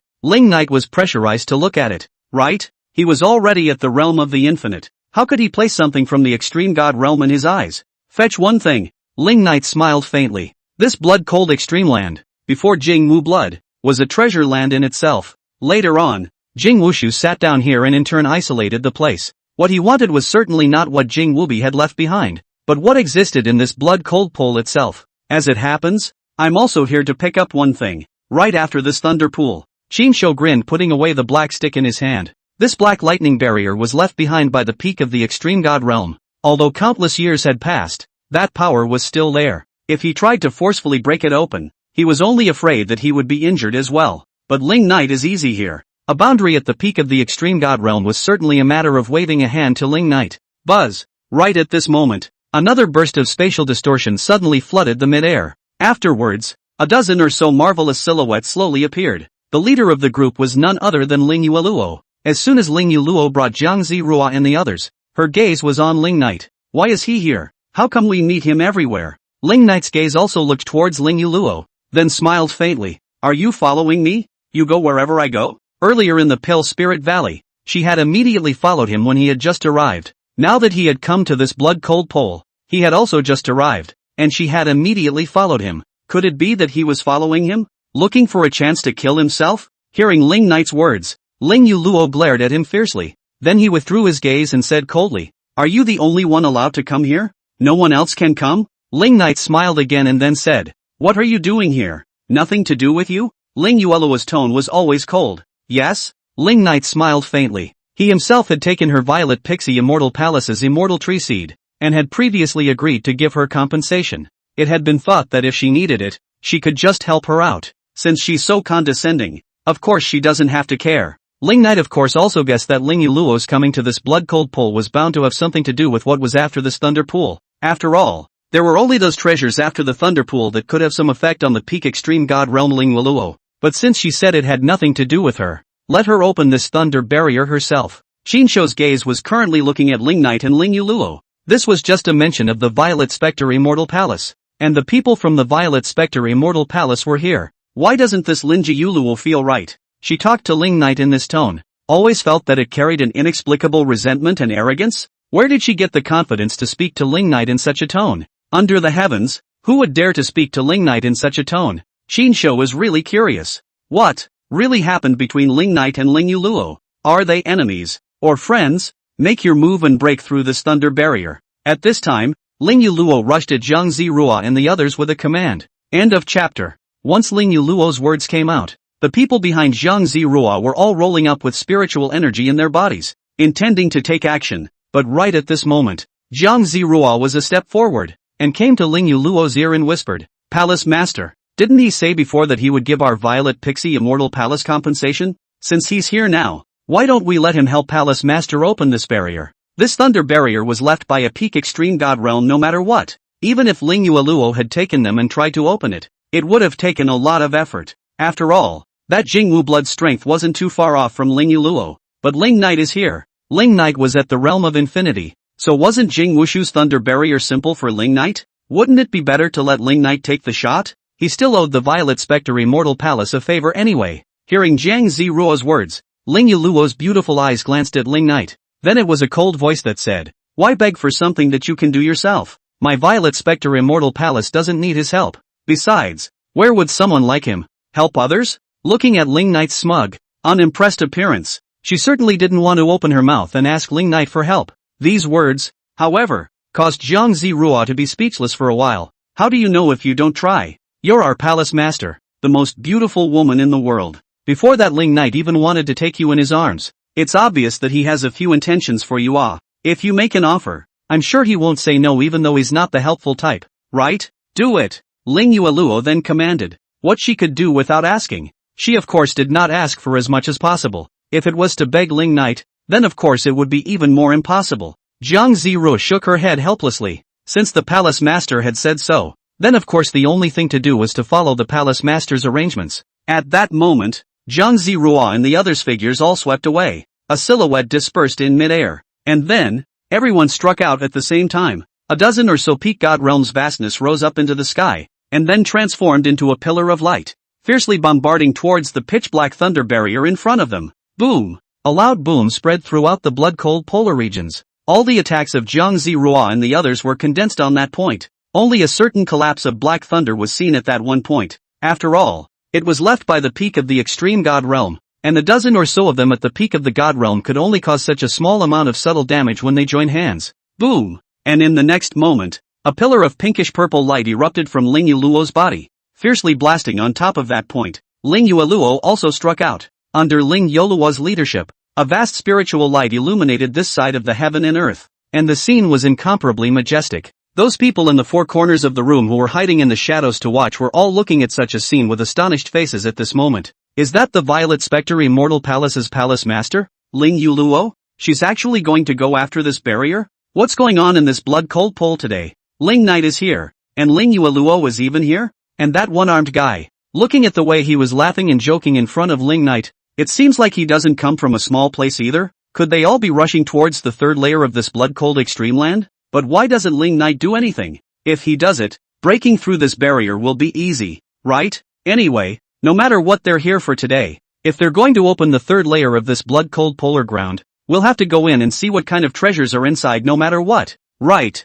Speaker 1: Ling Knight was pressurized to look at it, right? He was already at the realm of the infinite. How could he place something from the extreme god realm in his eyes? Fetch one thing. Ling Knight smiled faintly. This blood-cold extreme land, before Jing Wu blood, was a treasure land in itself. Later on, Jing Wushu sat down here and in turn isolated the place. What he wanted was certainly not what Jing Wubi had left behind, but what existed in this blood-cold pool itself. As it happens, I'm also here to pick up one thing. Right after this thunder pool, Qinshu grinned, putting away the black stick in his hand. This black lightning barrier was left behind by the peak of the extreme god realm. Although countless years had passed, that power was still there. If he tried to forcefully break it open, he was only afraid that he would be injured as well. But Ling Knight is easy here. A boundary at the peak of the extreme god realm was certainly a matter of waving a hand to Ling Knight. Buzz! Right at this moment, another burst of spatial distortion suddenly flooded the mid-air. Afterwards, a dozen or so marvelous silhouettes slowly appeared. The leader of the group was none other than Ling Yueluo. As soon as Ling Yueluo brought Jiang Zirua and the others, her gaze was on Ling Knight. Why is he here? How come we meet him everywhere? Ling Knight's gaze also looked towards Ling Yueluo, then smiled faintly. Are you following me? You go wherever I go? Earlier in the Pale Spirit Valley, she had immediately followed him when he had just arrived. Now that he had come to this blood-cold pole, he had also just arrived, and she had immediately followed him. Could it be that he was following him? Looking for a chance to kill himself? Hearing Ling Knight's words, Ling Yueluo glared at him fiercely. Then he withdrew his gaze and said coldly, Are you the only one allowed to come here? No one else can come? Ling Knight smiled again and then said, What are you doing here? Nothing to do with you? Ling Yueluo's tone was always cold. Yes? Ling Knight smiled faintly. He himself had taken her Violet Pixie Immortal Palace's immortal tree seed, and had previously agreed to give her compensation. It had been thought that if she needed it, she could just help her out. Since she's so condescending, of course she doesn't have to care. Ling Knight of course also guessed that Ling Yueluo's coming to this blood-cold pool was bound to have something to do with what was after this thunder pool. After all, there were only those treasures after the thunder pool that could have some effect on the peak extreme god realm Ling Yueluo. But since she said it had nothing to do with her, let her open this thunder barrier herself. Qinshu's gaze was currently looking at Ling Knight and Ling Yueluo. This was just a mention of the Violet Spectre Immortal Palace. And the people from the Violet Spectre Immortal Palace were here. Why doesn't this Lin Yueluo feel right? She talked to Ling Knight in this tone. Always felt that it carried an inexplicable resentment and arrogance? Where did she get the confidence to speak to Ling Knight in such a tone? Under the heavens, who would dare to speak to Ling Knight in such a tone? Qinshu was really curious. What really happened between Ling Knight and Ling Yueluo? Are they enemies or friends? Make your move and break through this thunder barrier. At this time, Ling Yueluo rushed at Jiang Zirua and the others with a command. End of chapter. Once Ling Yueluo's words came out, the people behind Jiang Zirua were all rolling up with spiritual energy in their bodies, intending to take action. But right at this moment, Jiang Zirua was a step forward, and came to Ling Yueluo's ear and whispered, Palace Master, didn't he say before that he would give our Violet Pixie Immortal Palace compensation? Since he's here now, why don't we let him help Palace Master open this barrier? This thunder barrier was left by a peak extreme god realm no matter what. Even if Ling Yueluo had taken them and tried to open it, it would have taken a lot of effort. After all, that Jingwu blood strength wasn't too far off from Ling Yueluo. But Ling Knight is here. Ling Knight was at the realm of infinity. So wasn't Jing Wushu's thunder barrier simple for Ling Knight? Wouldn't it be better to let Ling Knight take the shot? He still owed the Violet Spectre Immortal Palace a favor anyway. Hearing Jiang Ziruo's words, Ling Yueluo's beautiful eyes glanced at Ling Knight. Then it was a cold voice that said, Why beg for something that you can do yourself? My Violet Spectre Immortal Palace doesn't need his help. Besides, where would someone like him help others? Looking at Ling Knight's smug, unimpressed appearance, she certainly didn't want to open her mouth and ask Ling Knight for help. These words, however, caused Jiang Zirua to be speechless for a while. How do you know if you don't try? You're our palace master, the most beautiful woman in the world. Before that Ling Knight even wanted to take you in his arms. It's obvious that he has a few intentions for you. If you make an offer, I'm sure he won't say no even though he's not the helpful type, right? Do it. Ling Yueluo then commanded. What she could do without asking. She of course did not ask for as much as possible. If it was to beg Ling Knight, then of course it would be even more impossible. Jiang Ziru shook her head helplessly. Since the palace master had said so, then of course the only thing to do was to follow the palace master's arrangements. At that moment, Jiang Zirua and the others' figures all swept away. A silhouette dispersed in midair. And then, everyone struck out at the same time. A dozen or so peak god realms vastness rose up into the sky, and then transformed into a pillar of light, fiercely bombarding towards the pitch-black thunder barrier in front of them. Boom! A loud boom spread throughout the blood-cold polar regions. All the attacks of Jiang Zirua and the others were condensed on that point. Only a certain collapse of black thunder was seen at that one point. After all, it was left by the peak of the extreme god realm, and the dozen or so of them at the peak of the god realm could only cause such a small amount of subtle damage when they join hands. Boom! And in the next moment, a pillar of pinkish-purple light erupted from Ling Yuluo's body, fiercely blasting on top of that point. Ling Yuluo also struck out. Under Ling Yoluo's leadership, a vast spiritual light illuminated this side of the heaven and earth, and the scene was incomparably majestic. Those people in the four corners of the room who were hiding in the shadows to watch were all looking at such a scene with astonished faces at this moment. Is that the Violet Spectre Immortal Palace's palace master, Ling Yuluo? She's actually going to go after this barrier? What's going on in this blood-cold pole today? Ling Knight is here, and Ling Yuluo is even here? And that one-armed guy, looking at the way he was laughing and joking in front of Ling Knight, it seems like he doesn't come from a small place either. Could they all be rushing towards the third layer of this blood-cold extreme land? But why doesn't Ling Knight do anything? If he does it, breaking through this barrier will be easy, right? Anyway, no matter what they're here for today, if they're going to open the third layer of this blood-cold polar ground, we'll have to go in and see what kind of treasures are inside no matter what. Right.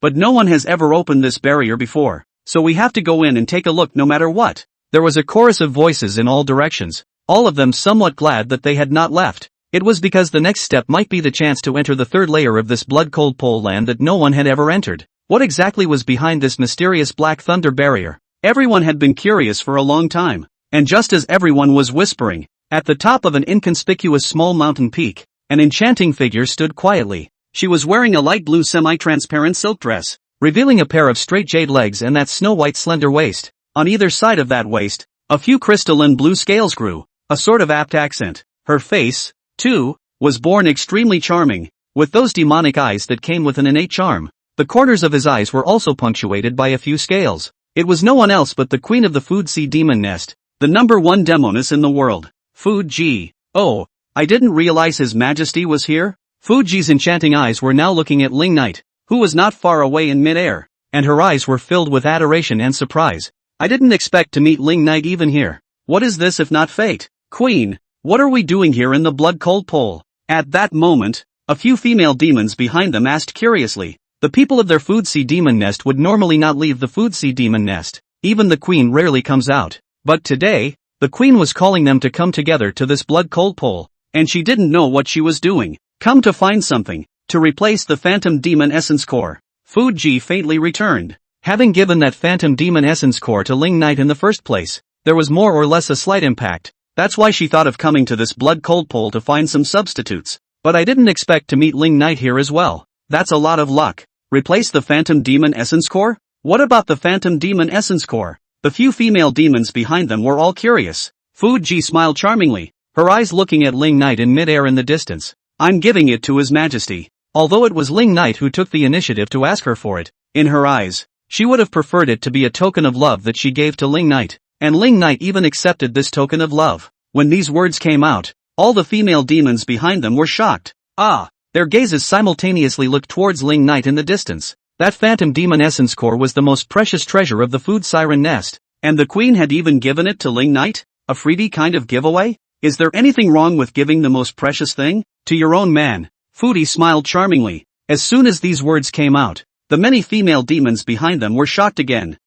Speaker 1: But no one has ever opened this barrier before, so we have to go in and take a look no matter what. There was a chorus of voices in all directions, all of them somewhat glad that they had not left. It was because the next step might be the chance to enter the third layer of this blood-cold pole land that no one had ever entered. What exactly was behind this mysterious black thunder barrier? Everyone had been curious for a long time, and just as everyone was whispering, at the top of an inconspicuous small mountain peak, an enchanting figure stood quietly. She was wearing a light blue semi-transparent silk dress, revealing a pair of straight jade legs and that snow-white slender waist. On either side of that waist, a few crystalline blue scales grew, a sort of apt accent. Her face, too, was born extremely charming, with those demonic eyes that came with an innate charm. The corners of his eyes were also punctuated by a few scales. It was no one else but the queen of the Food Sea Demon Nest, the #1 demoness in the world. Fuji. Oh, I didn't realize His Majesty was here? Fuji's enchanting eyes were now looking at Ling Knight, who was not far away in midair, and her eyes were filled with adoration and surprise. I didn't expect to meet Ling Knight even here. What is this if not fate? Queen, what are we doing here in the blood-cold pole? At that moment, a few female demons behind them asked curiously. The people of their Food Sea Demon Nest would normally not leave the Food Sea Demon Nest. Even the queen rarely comes out. But today, the queen was calling them to come together to this blood-cold pole, and she didn't know what she was doing. Come to find something, to replace the Phantom Demon Essence Core. Fuji faintly returned. Having given that Phantom Demon Essence Core to Ling Knight in the first place, there was more or less a slight impact. That's why she thought of coming to this blood-cold pole to find some substitutes. But I didn't expect to meet Ling Knight here as well. That's a lot of luck. Replace the Phantom Demon Essence Core? What about the Phantom Demon Essence Core? The few female demons behind them were all curious. Fuji smiled charmingly, her eyes looking at Ling Knight in midair in the distance. I'm giving it to His Majesty. Although it was Ling Knight who took the initiative to ask her for it, in her eyes, she would have preferred it to be a token of love that she gave to Ling Knight, and Ling Knight even accepted this token of love. When these words came out, all the female demons behind them were shocked. Their gazes simultaneously looked towards Ling Knight in the distance. That Phantom Demon Essence Core was the most precious treasure of the Food Siren Nest, and the queen had even given it to Ling Knight? A freebie kind of giveaway? Is there anything wrong with giving the most precious thing to your own man? Fuji smiled charmingly. As soon as these words came out, the many female demons behind them were shocked again.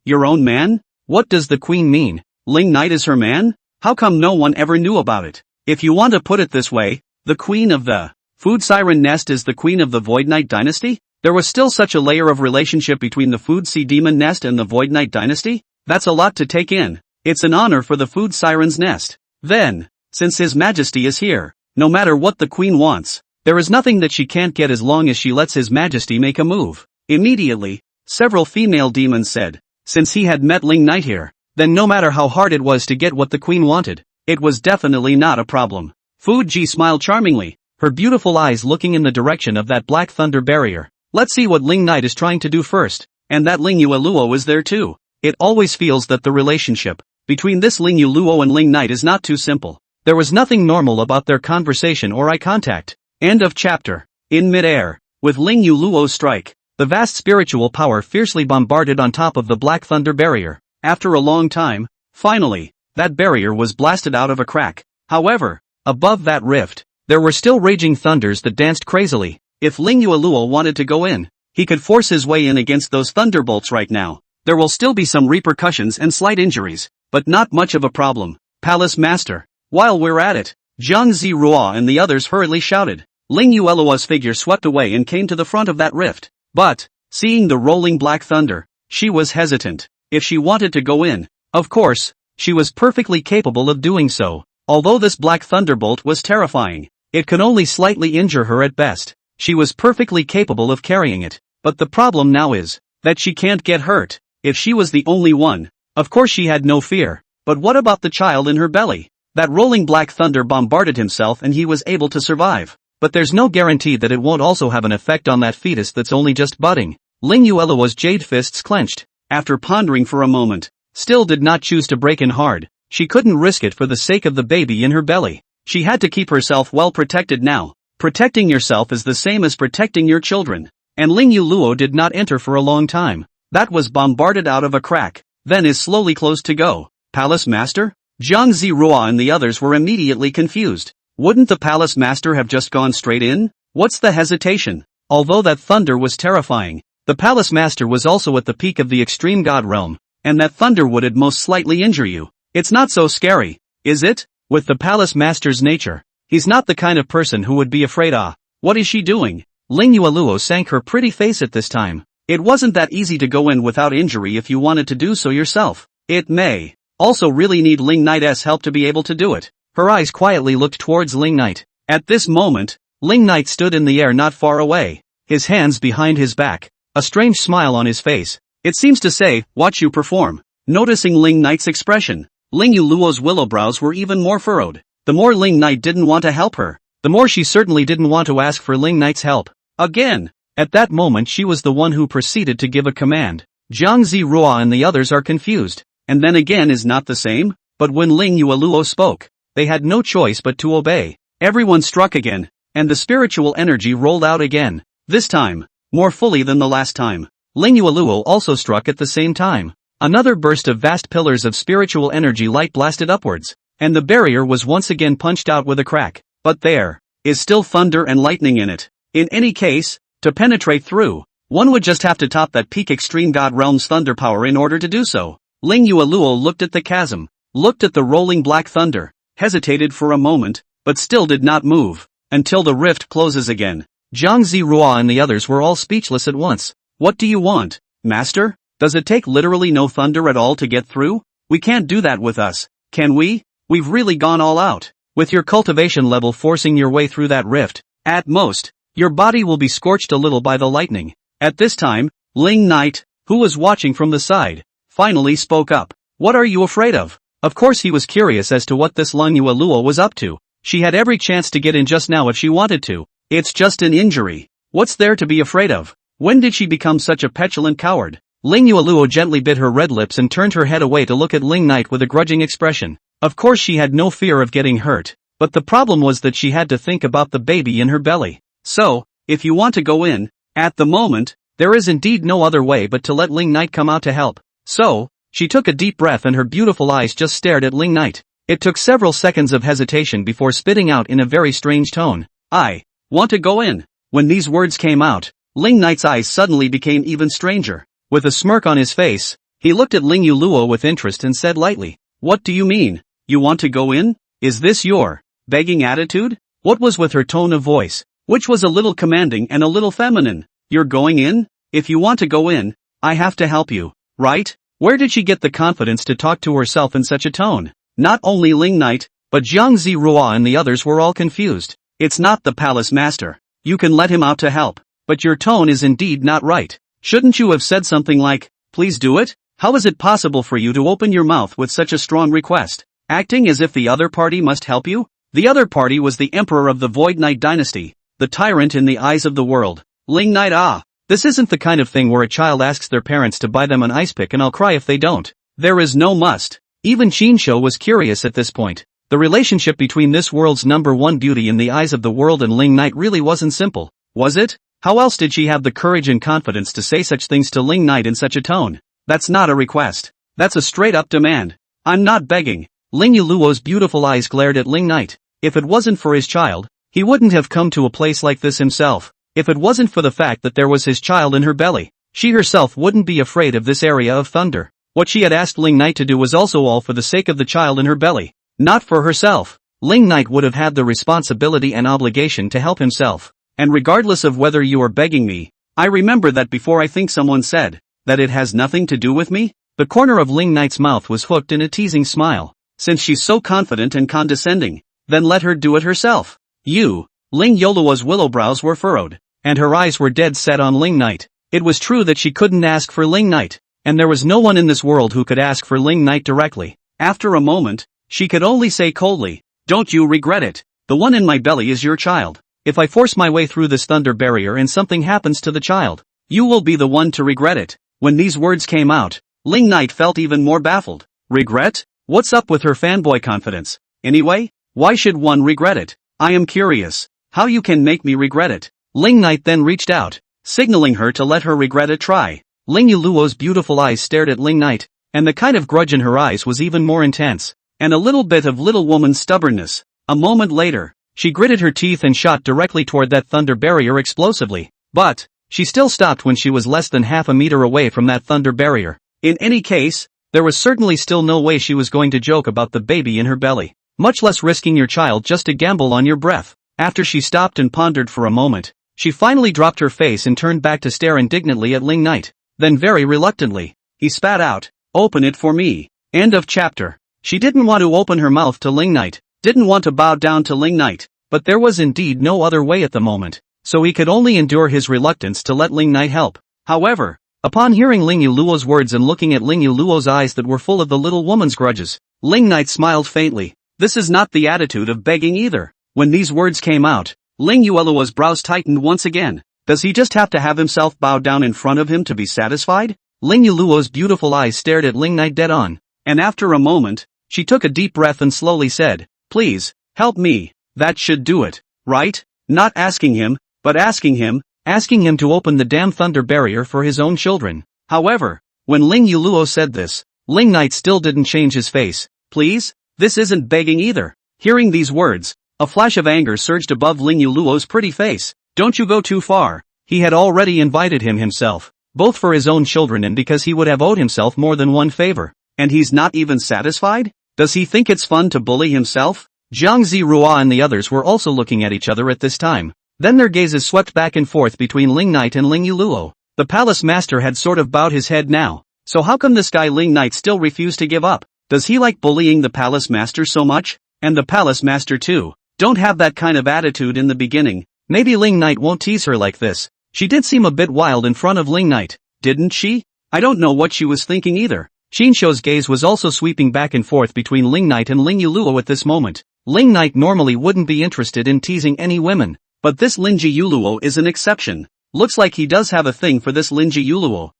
Speaker 1: Your own man? What does the queen mean? Ling Knight is her man? How come no one ever knew about it? If you want to put it this way, the queen of the Food Siren Nest is the queen of the Void Knight dynasty? There was still such a layer of relationship between the Food Sea Demon Nest and the Void Knight dynasty? That's a lot to take in. It's an honor for the Food Siren's Nest. Then, since His Majesty is here, no matter what the queen wants, there is nothing that she can't get as long as she lets His Majesty make a move. Immediately, several female demons said, since he had met Ling Knight here, then no matter how hard it was to get what the queen wanted, it was definitely not a problem. Fu Ji smiled charmingly, her beautiful eyes looking in the direction of that black thunder barrier. Let's see what Ling Knight is trying to do first. And that Ling Luo is there too. It always feels that the relationship between this Ling Luo and Ling Knight is not too simple. There was nothing normal about their conversation or eye contact. End of chapter. In mid-air, with Ling Luo's strike, the vast spiritual power fiercely bombarded on top of the black thunder barrier. After a long time, finally, that barrier was blasted out of a crack. However, above that rift, there were still raging thunders that danced crazily. If Ling Luo wanted to go in, he could force his way in against those thunderbolts right now. There will still be some repercussions and slight injuries, but not much of a problem. Palace Master. While we're at it, Zhang Zirua and the others hurriedly shouted. Ling Yuelua's figure swept away and came to the front of that rift. But, seeing the rolling black thunder, she was hesitant. If she wanted to go in, of course, she was perfectly capable of doing so. Although this black thunderbolt was terrifying, it could only slightly injure her at best. She was perfectly capable of carrying it. But the problem now is that she can't get hurt. If she was the only one, of course she had no fear. But what about the child in her belly? That rolling black thunder bombarded himself and he was able to survive. But there's no guarantee that it won't also have an effect on that fetus that's only just budding. Ling Yuelua's jade fists clenched. After pondering for a moment, still did not choose to break in hard. She couldn't risk it for the sake of the baby in her belly. She had to keep herself well protected now. Protecting yourself is the same as protecting your children. And Ling Luo did not enter for a long time. That was bombarded out of a crack, then is slowly closed to go. Palace Master? Zhang Zirua and the others were immediately confused. Wouldn't the Palace Master have just gone straight in? What's the hesitation? Although that thunder was terrifying, the Palace Master was also at the peak of the extreme god realm, and that thunder would most slightly injure you. It's not so scary, is it? With the Palace Master's nature, he's not the kind of person who would be afraid. What is she doing? Ling Yueluo sank her pretty face at this time. It wasn't that easy to go in without injury if you wanted to do so yourself. It may also really need Ling Knight's help to be able to do it. Her eyes quietly looked towards Ling Knight. At this moment, Ling Knight stood in the air not far away, his hands behind his back, a strange smile on his face. It seems to say, watch you perform. Noticing Ling Knight's expression, Ling Luo's willow brows were even more furrowed. The more Ling Knight didn't want to help her, the more she certainly didn't want to ask for Ling Knight's help. Again. At that moment she was the one who proceeded to give a command. Zhang Zirua and the others are confused. And then again is not the same, but when Ling Yueluo spoke, they had no choice but to obey. Everyone struck again, and the spiritual energy rolled out again. This time, more fully than the last time. Ling Yueluo also struck at the same time. Another burst of vast pillars of spiritual energy light blasted upwards, and the barrier was once again punched out with a crack. But there is still thunder and lightning in it. In any case, to penetrate through, one would just have to top that peak extreme god realm's thunder power in order to do so. Ling Yueluo looked at the chasm, looked at the rolling black thunder, hesitated for a moment, but still did not move, until the rift closes again. Zhang Zirua and the others were all speechless at once. What do you want, Master? Does it take literally no thunder at all to get through? We can't do that with us, can we? We've really gone all out. With your cultivation level forcing your way through that rift, at most, your body will be scorched a little by the lightning. At this time, Ling Knight, who was watching from the side, finally spoke up. What are you afraid of? Of course he was curious as to what this Ling Yueluo was up to. She had every chance to get in just now if she wanted to. It's just an injury. What's there to be afraid of? When did she become such a petulant coward? Ling Yueluo gently bit her red lips and turned her head away to look at Ling Knight with a grudging expression. Of course she had no fear of getting hurt, but the problem was that she had to think about the baby in her belly. So, if you want to go in, at the moment, there is indeed no other way but to let Ling Knight come out to help. So, she took a deep breath and her beautiful eyes just stared at Ling Knight. It took several seconds of hesitation before spitting out in a very strange tone. I want to go in. When these words came out, Ling Knight's eyes suddenly became even stranger. With a smirk on his face, he looked at Ling Yueluo with interest and said lightly, "What do you mean? You want to go in? Is this your begging attitude?" What was with her tone of voice, which was a little commanding and a little feminine? You're going in? If you want to go in, I have to help you, right? Where did she get the confidence to talk to herself in such a tone? Not only Ling Knight, but Zhang Zirua and the others were all confused. It's not the Palace Master. You can let him out to help, but your tone is indeed not right. Shouldn't you have said something like, please do it? How is it possible for you to open your mouth with such a strong request? Acting as if the other party must help you? The other party was the emperor of the Void Knight dynasty, the tyrant in the eyes of the world, Ling Knight. This isn't the kind of thing where a child asks their parents to buy them an ice pick and I'll cry if they don't. There is no must. Even Shinsho was curious at this point. The relationship between this world's #1 beauty in the eyes of the world and Ling Knight really wasn't simple, was it? How else did she have the courage and confidence to say such things to Ling Knight in such a tone? That's not a request. That's a straight-up demand. I'm not begging. Ling Yuluo's beautiful eyes glared at Ling Knight. If it wasn't for his child, he wouldn't have come to a place like this himself. If it wasn't for the fact that there was his child in her belly, she herself wouldn't be afraid of this area of thunder. What she had asked Ling Knight to do was also all for the sake of the child in her belly, not for herself. Ling Knight would have had the responsibility and obligation to help himself. And regardless of whether you are begging me, I remember that before. I think someone said that it has nothing to do with me. The corner of Ling Knight's mouth was hooked in a teasing smile. Since she's so confident and condescending, then let her do it herself. You. Ling Yoluo's willow brows were furrowed, and her eyes were dead set on Ling Knight. It was true that she couldn't ask for Ling Knight, and there was no one in this world who could ask for Ling Knight directly. After a moment, she could only say coldly, "Don't you regret it? The one in my belly is your child. If I force my way through this thunder barrier and something happens to the child, you will be the one to regret it." When these words came out, Ling Knight felt even more baffled. Regret? What's up with her fanboy confidence? Anyway, why should one regret it? I am curious. How you can make me regret it? Ling Knight then reached out, signaling her to let her regret it try. Ling Yuluo's beautiful eyes stared at Ling Knight, and the kind of grudge in her eyes was even more intense, and a little bit of little woman's stubbornness. A moment later, she gritted her teeth and shot directly toward that thunder barrier explosively. But she still stopped when she was less than half a meter away from that thunder barrier. In any case, there was certainly still no way she was going to joke about the baby in her belly, much less risking your child just to gamble on your breath. After she stopped and pondered for a moment, she finally dropped her face and turned back to stare indignantly at Ling Knight. Then very reluctantly, he spat out, "Open it for me." End of chapter. She didn't want to open her mouth to Ling Knight, didn't want to bow down to Ling Knight, but there was indeed no other way at the moment, so he could only endure his reluctance to let Ling Knight help. However, upon hearing Ling Yuluo's words and looking at Ling Yuluo's eyes that were full of the little woman's grudges, Ling Knight smiled faintly. This is not the attitude of begging either. When these words came out, Ling Yuluo's brows tightened once again. Does he just have to have himself bow down in front of him to be satisfied? Ling Yuluo's beautiful eyes stared at Ling Knight dead on, and after a moment, she took a deep breath and slowly said, "Please, help me." That should do it, right? Not asking him, but asking him to open the damn thunder barrier for his own children. However, when Ling Yuluo said this, Ling Knight still didn't change his face. Please? This isn't begging either. Hearing these words, a flash of anger surged above Ling Yuluo's pretty face. Don't you go too far. He had already invited him himself, both for his own children and because he would have owed himself more than one favor. And he's not even satisfied? Does he think it's fun to bully himself? Jiang Zirua and the others were also looking at each other at this time. Then their gazes swept back and forth between Ling Knight and Ling Yuluo. The palace master had sort of bowed his head now. So how come this guy Ling Knight still refused to give up? Does he like bullying the palace master so much? And the palace master too. Don't have that kind of attitude in the beginning. Maybe Ling Knight won't tease her like this. She did seem a bit wild in front of Ling Knight, didn't she? I don't know what she was thinking either. Shinsho's gaze was also sweeping back and forth between Ling Knight and Ling Yuluo at this moment. Ling Knight normally wouldn't be interested in teasing any women, but this Linji Yuluo is an exception. Looks like he does have a thing for this Linji Yuluo.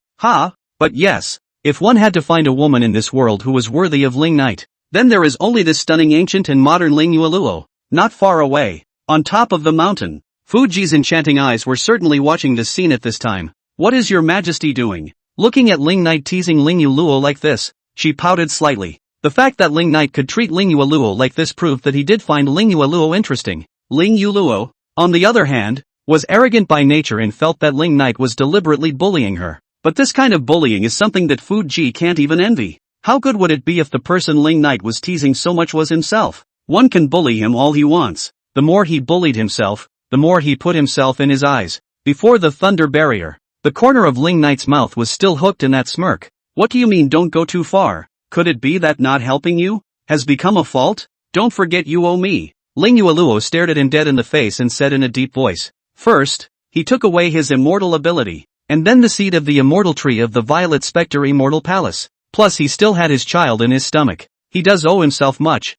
Speaker 1: But yes, if one had to find a woman in this world who was worthy of Ling Knight, then there is only this stunning ancient and modern Ling Yuluo. Not far away, on top of the mountain, Fuji's enchanting eyes were certainly watching this scene at this time. What is your majesty doing? Looking at Ling Knight teasing Ling Yuluo like this, she pouted slightly. The fact that Ling Knight could treat Ling Yuluo like this proved that he did find Ling Yuluo interesting. Ling Yuluo, on the other hand, was arrogant by nature and felt that Ling Knight was deliberately bullying her. But this kind of bullying is something that Fuji can't even envy. How good would it be if the person Ling Knight was teasing so much was himself? One can bully him all he wants. The more he bullied himself, the more he put himself in his eyes. Before the thunder barrier, the corner of Ling Knight's mouth was still hooked in that smirk. What do you mean don't go too far? Could it be that not helping you has become a fault? Don't forget you owe me. Ling Yuluo stared at him dead in the face and said in a deep voice. First, he took away his immortal ability, and then the seed of the immortal tree of the Violet Spectre Immortal Palace. Plus he still had his child in his stomach. He does owe himself much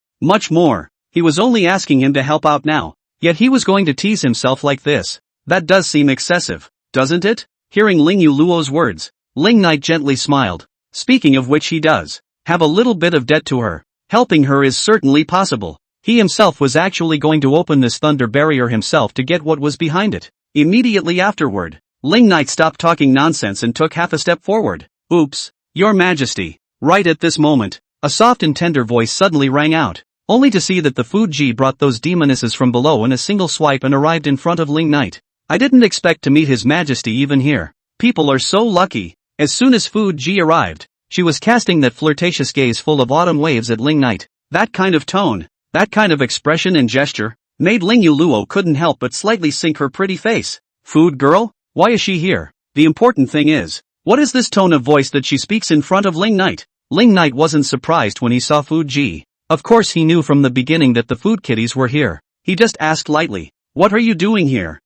Speaker 1: more. He was only asking him to help out now, yet he was going to tease himself like this. That does seem excessive, doesn't it? Hearing Ling Yuluo's words, Ling Knight gently smiled. Speaking of which, he does have a little bit of debt to her. Helping her is certainly possible. He himself was actually going to open this thunder barrier himself to get what was behind it. Immediately afterward, Ling Knight stopped talking nonsense and took half a step forward. Oops, Your Majesty. Right at this moment, a soft and tender voice suddenly rang out, only to see that the Fuji brought those demonesses from below in a single swipe and arrived in front of Ling Knight. I didn't expect to meet His Majesty even here. People are so lucky. As soon as Fuji arrived, she was casting that flirtatious gaze full of autumn waves at Ling Knight. That kind of tone, that kind of expression and gesture, made Ling Yuluo couldn't help but slightly sink her pretty face. Food girl? Why is she here? The important thing is, what is this tone of voice that she speaks in front of Ling Knight? Ling Knight wasn't surprised when he saw Fuji. Of course he knew from the beginning that the food kitties were here. He just asked lightly, what are you doing here?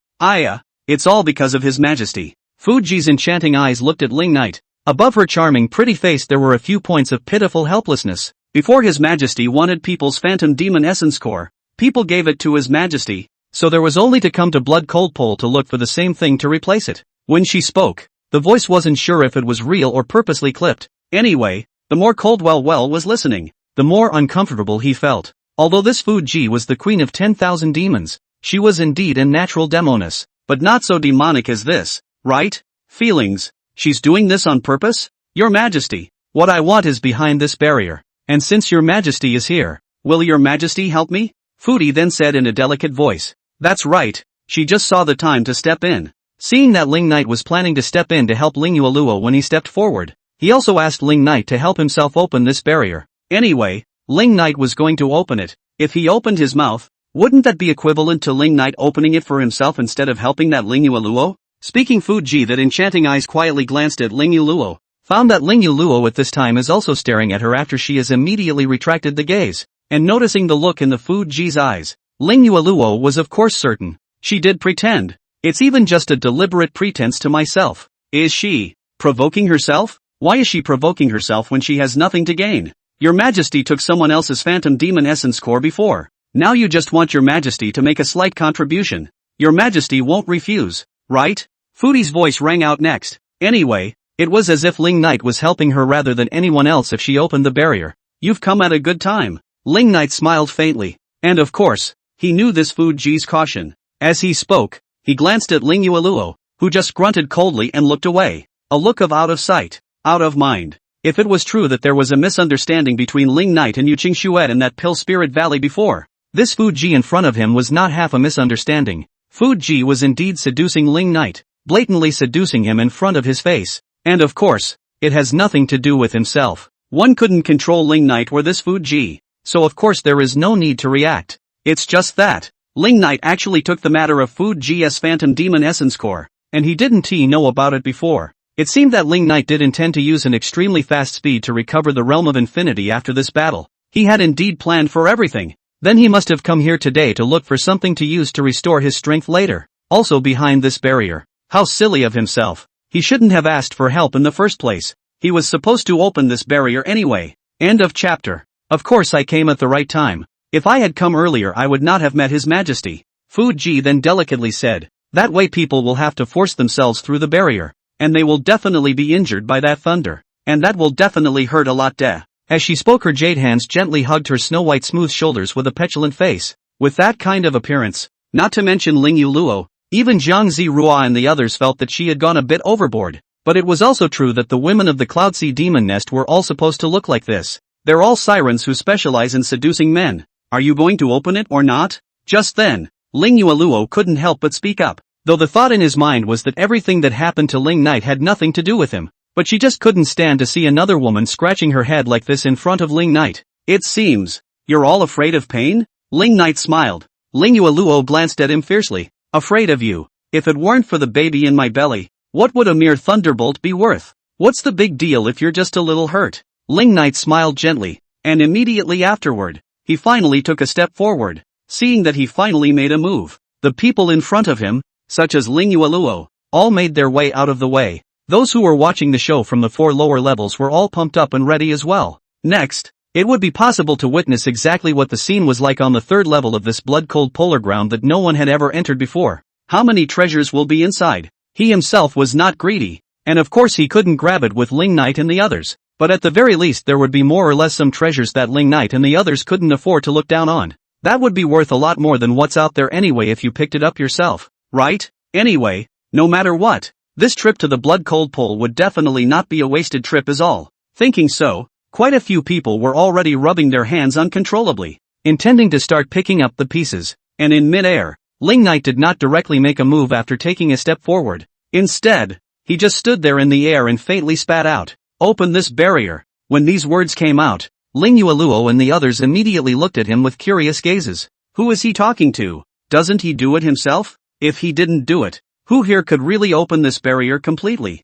Speaker 1: It's all because of His Majesty. Fuji's enchanting eyes looked at Ling Knight. Above her charming pretty face there were a few points of pitiful helplessness. Before His Majesty wanted people's phantom demon essence core, people gave it to His Majesty, so there was only to come to Blood Cold Pole to look for the same thing to replace it. When she spoke, the voice wasn't sure if it was real or purposely clipped. Anyway, the more Coldwell was listening, the more uncomfortable he felt. Although this Fuji was the queen of 10,000 demons, she was indeed a natural demoness, but not so demonic as this, right? Feelings. She's doing this on purpose? Your Majesty, what I want is behind this barrier. And since Your Majesty is here, will Your Majesty help me? Fuji then said in a delicate voice. That's right, she just saw the time to step in. Seeing that Ling Knight was planning to step in to help Ling Yuluo when he stepped forward, he also asked Ling Knight to help himself open this barrier. Anyway, Ling Knight was going to open it. If he opened his mouth, wouldn't that be equivalent to Ling Knight opening it for himself instead of helping that Ling Yuluo? Speaking Fuji that enchanting eyes quietly glanced at Ling Yuluo, found that Ling Yuluo at this time is also staring at her after she has immediately retracted the gaze, and noticing the look in the Fuji's eyes, Ling Yuluo was of course certain. She did pretend. It's even just a deliberate pretense to myself. Is she provoking herself? Why is she provoking herself when she has nothing to gain? Your Majesty took someone else's phantom demon essence core before. Now you just want Your Majesty to make a slight contribution. Your Majesty won't refuse, right? Fuji's voice rang out next. Anyway, it was as if Ling Knight was helping her rather than anyone else if she opened the barrier. You've come at a good time. Ling Knight smiled faintly. And of course, he knew this Fuji's caution. As he spoke, he glanced at Ling Yuluo, who just grunted coldly and looked away. A look of out of sight, out of mind. If it was true that there was a misunderstanding between Ling Knight and Yu Qingshuet in that Pill Spirit Valley before, this Fuji in front of him was not half a misunderstanding. Fuji was indeed seducing Ling Knight, blatantly seducing him in front of his face. And of course, it has nothing to do with himself. One couldn't control Ling Knight or this Fuji, so of course there is no need to react. It's just that Ling Knight actually took the matter of Fuji's phantom demon essence core, and he didn't know about it before. It seemed that Ling Knight did intend to use an extremely fast speed to recover the realm of infinity after this battle. He had indeed planned for everything. Then he must have come here today to look for something to use to restore his strength later. Also behind this barrier. How silly of himself. He shouldn't have asked for help in the first place. He was supposed to open this barrier anyway. End of chapter. Of course I came at the right time. If I had come earlier I would not have met His Majesty. Fuji then delicately said. That way people will have to force themselves through the barrier. And they will definitely be injured by that thunder. And that will definitely hurt a lot. As she spoke her jade hands gently hugged her snow-white smooth shoulders with a petulant face. With that kind of appearance, not to mention Ling Yuluo, even Zhang Zirua and the others felt that she had gone a bit overboard. But it was also true that the women of the Cloudsea Demon Nest were all supposed to look like this. They're all sirens who specialize in seducing men. Are you going to open it or not? Just then, Ling Yuluo couldn't help but speak up. Though the thought in his mind was that everything that happened to Ling Knight had nothing to do with him. But she just couldn't stand to see another woman scratching her head like this in front of Ling Knight. It seems, you're all afraid of pain? Ling Knight smiled. Ling Yuluo glanced at him fiercely. Afraid of you? If it weren't for the baby in my belly, what would a mere thunderbolt be worth? What's the big deal if you're just a little hurt? Ling Knight smiled gently, and immediately afterward, he finally took a step forward. Seeing that he finally made a move, the people in front of him, such as Ling Yuluo, all made their way out of the way. Those who were watching the show from the 4 lower levels were all pumped up and ready as well. Next, It would be possible to witness exactly what the scene was like on the third level of this blood-cold polar ground that no one had ever entered before. How many treasures will be inside? He himself was not greedy, and of course he couldn't grab it with Ling Knight and the others, but at the very least there would be more or less some treasures that Ling Knight and the others couldn't afford to look down on. That would be worth a lot more than what's out there anyway if you picked it up yourself, right? Anyway, no matter what, this trip to the blood-cold pole would definitely not be a wasted trip is all. Thinking so, quite a few people were already rubbing their hands uncontrollably, intending to start picking up the pieces, and in mid-air, Ling Knight did not directly make a move after taking a step forward. Instead, he just stood there in the air and faintly spat out, "Open this barrier." When these words came out, Ling Yueluo and the others immediately looked at him with curious gazes. Who is he talking to? Doesn't he do it himself? If he didn't do it, who here could really open this barrier completely?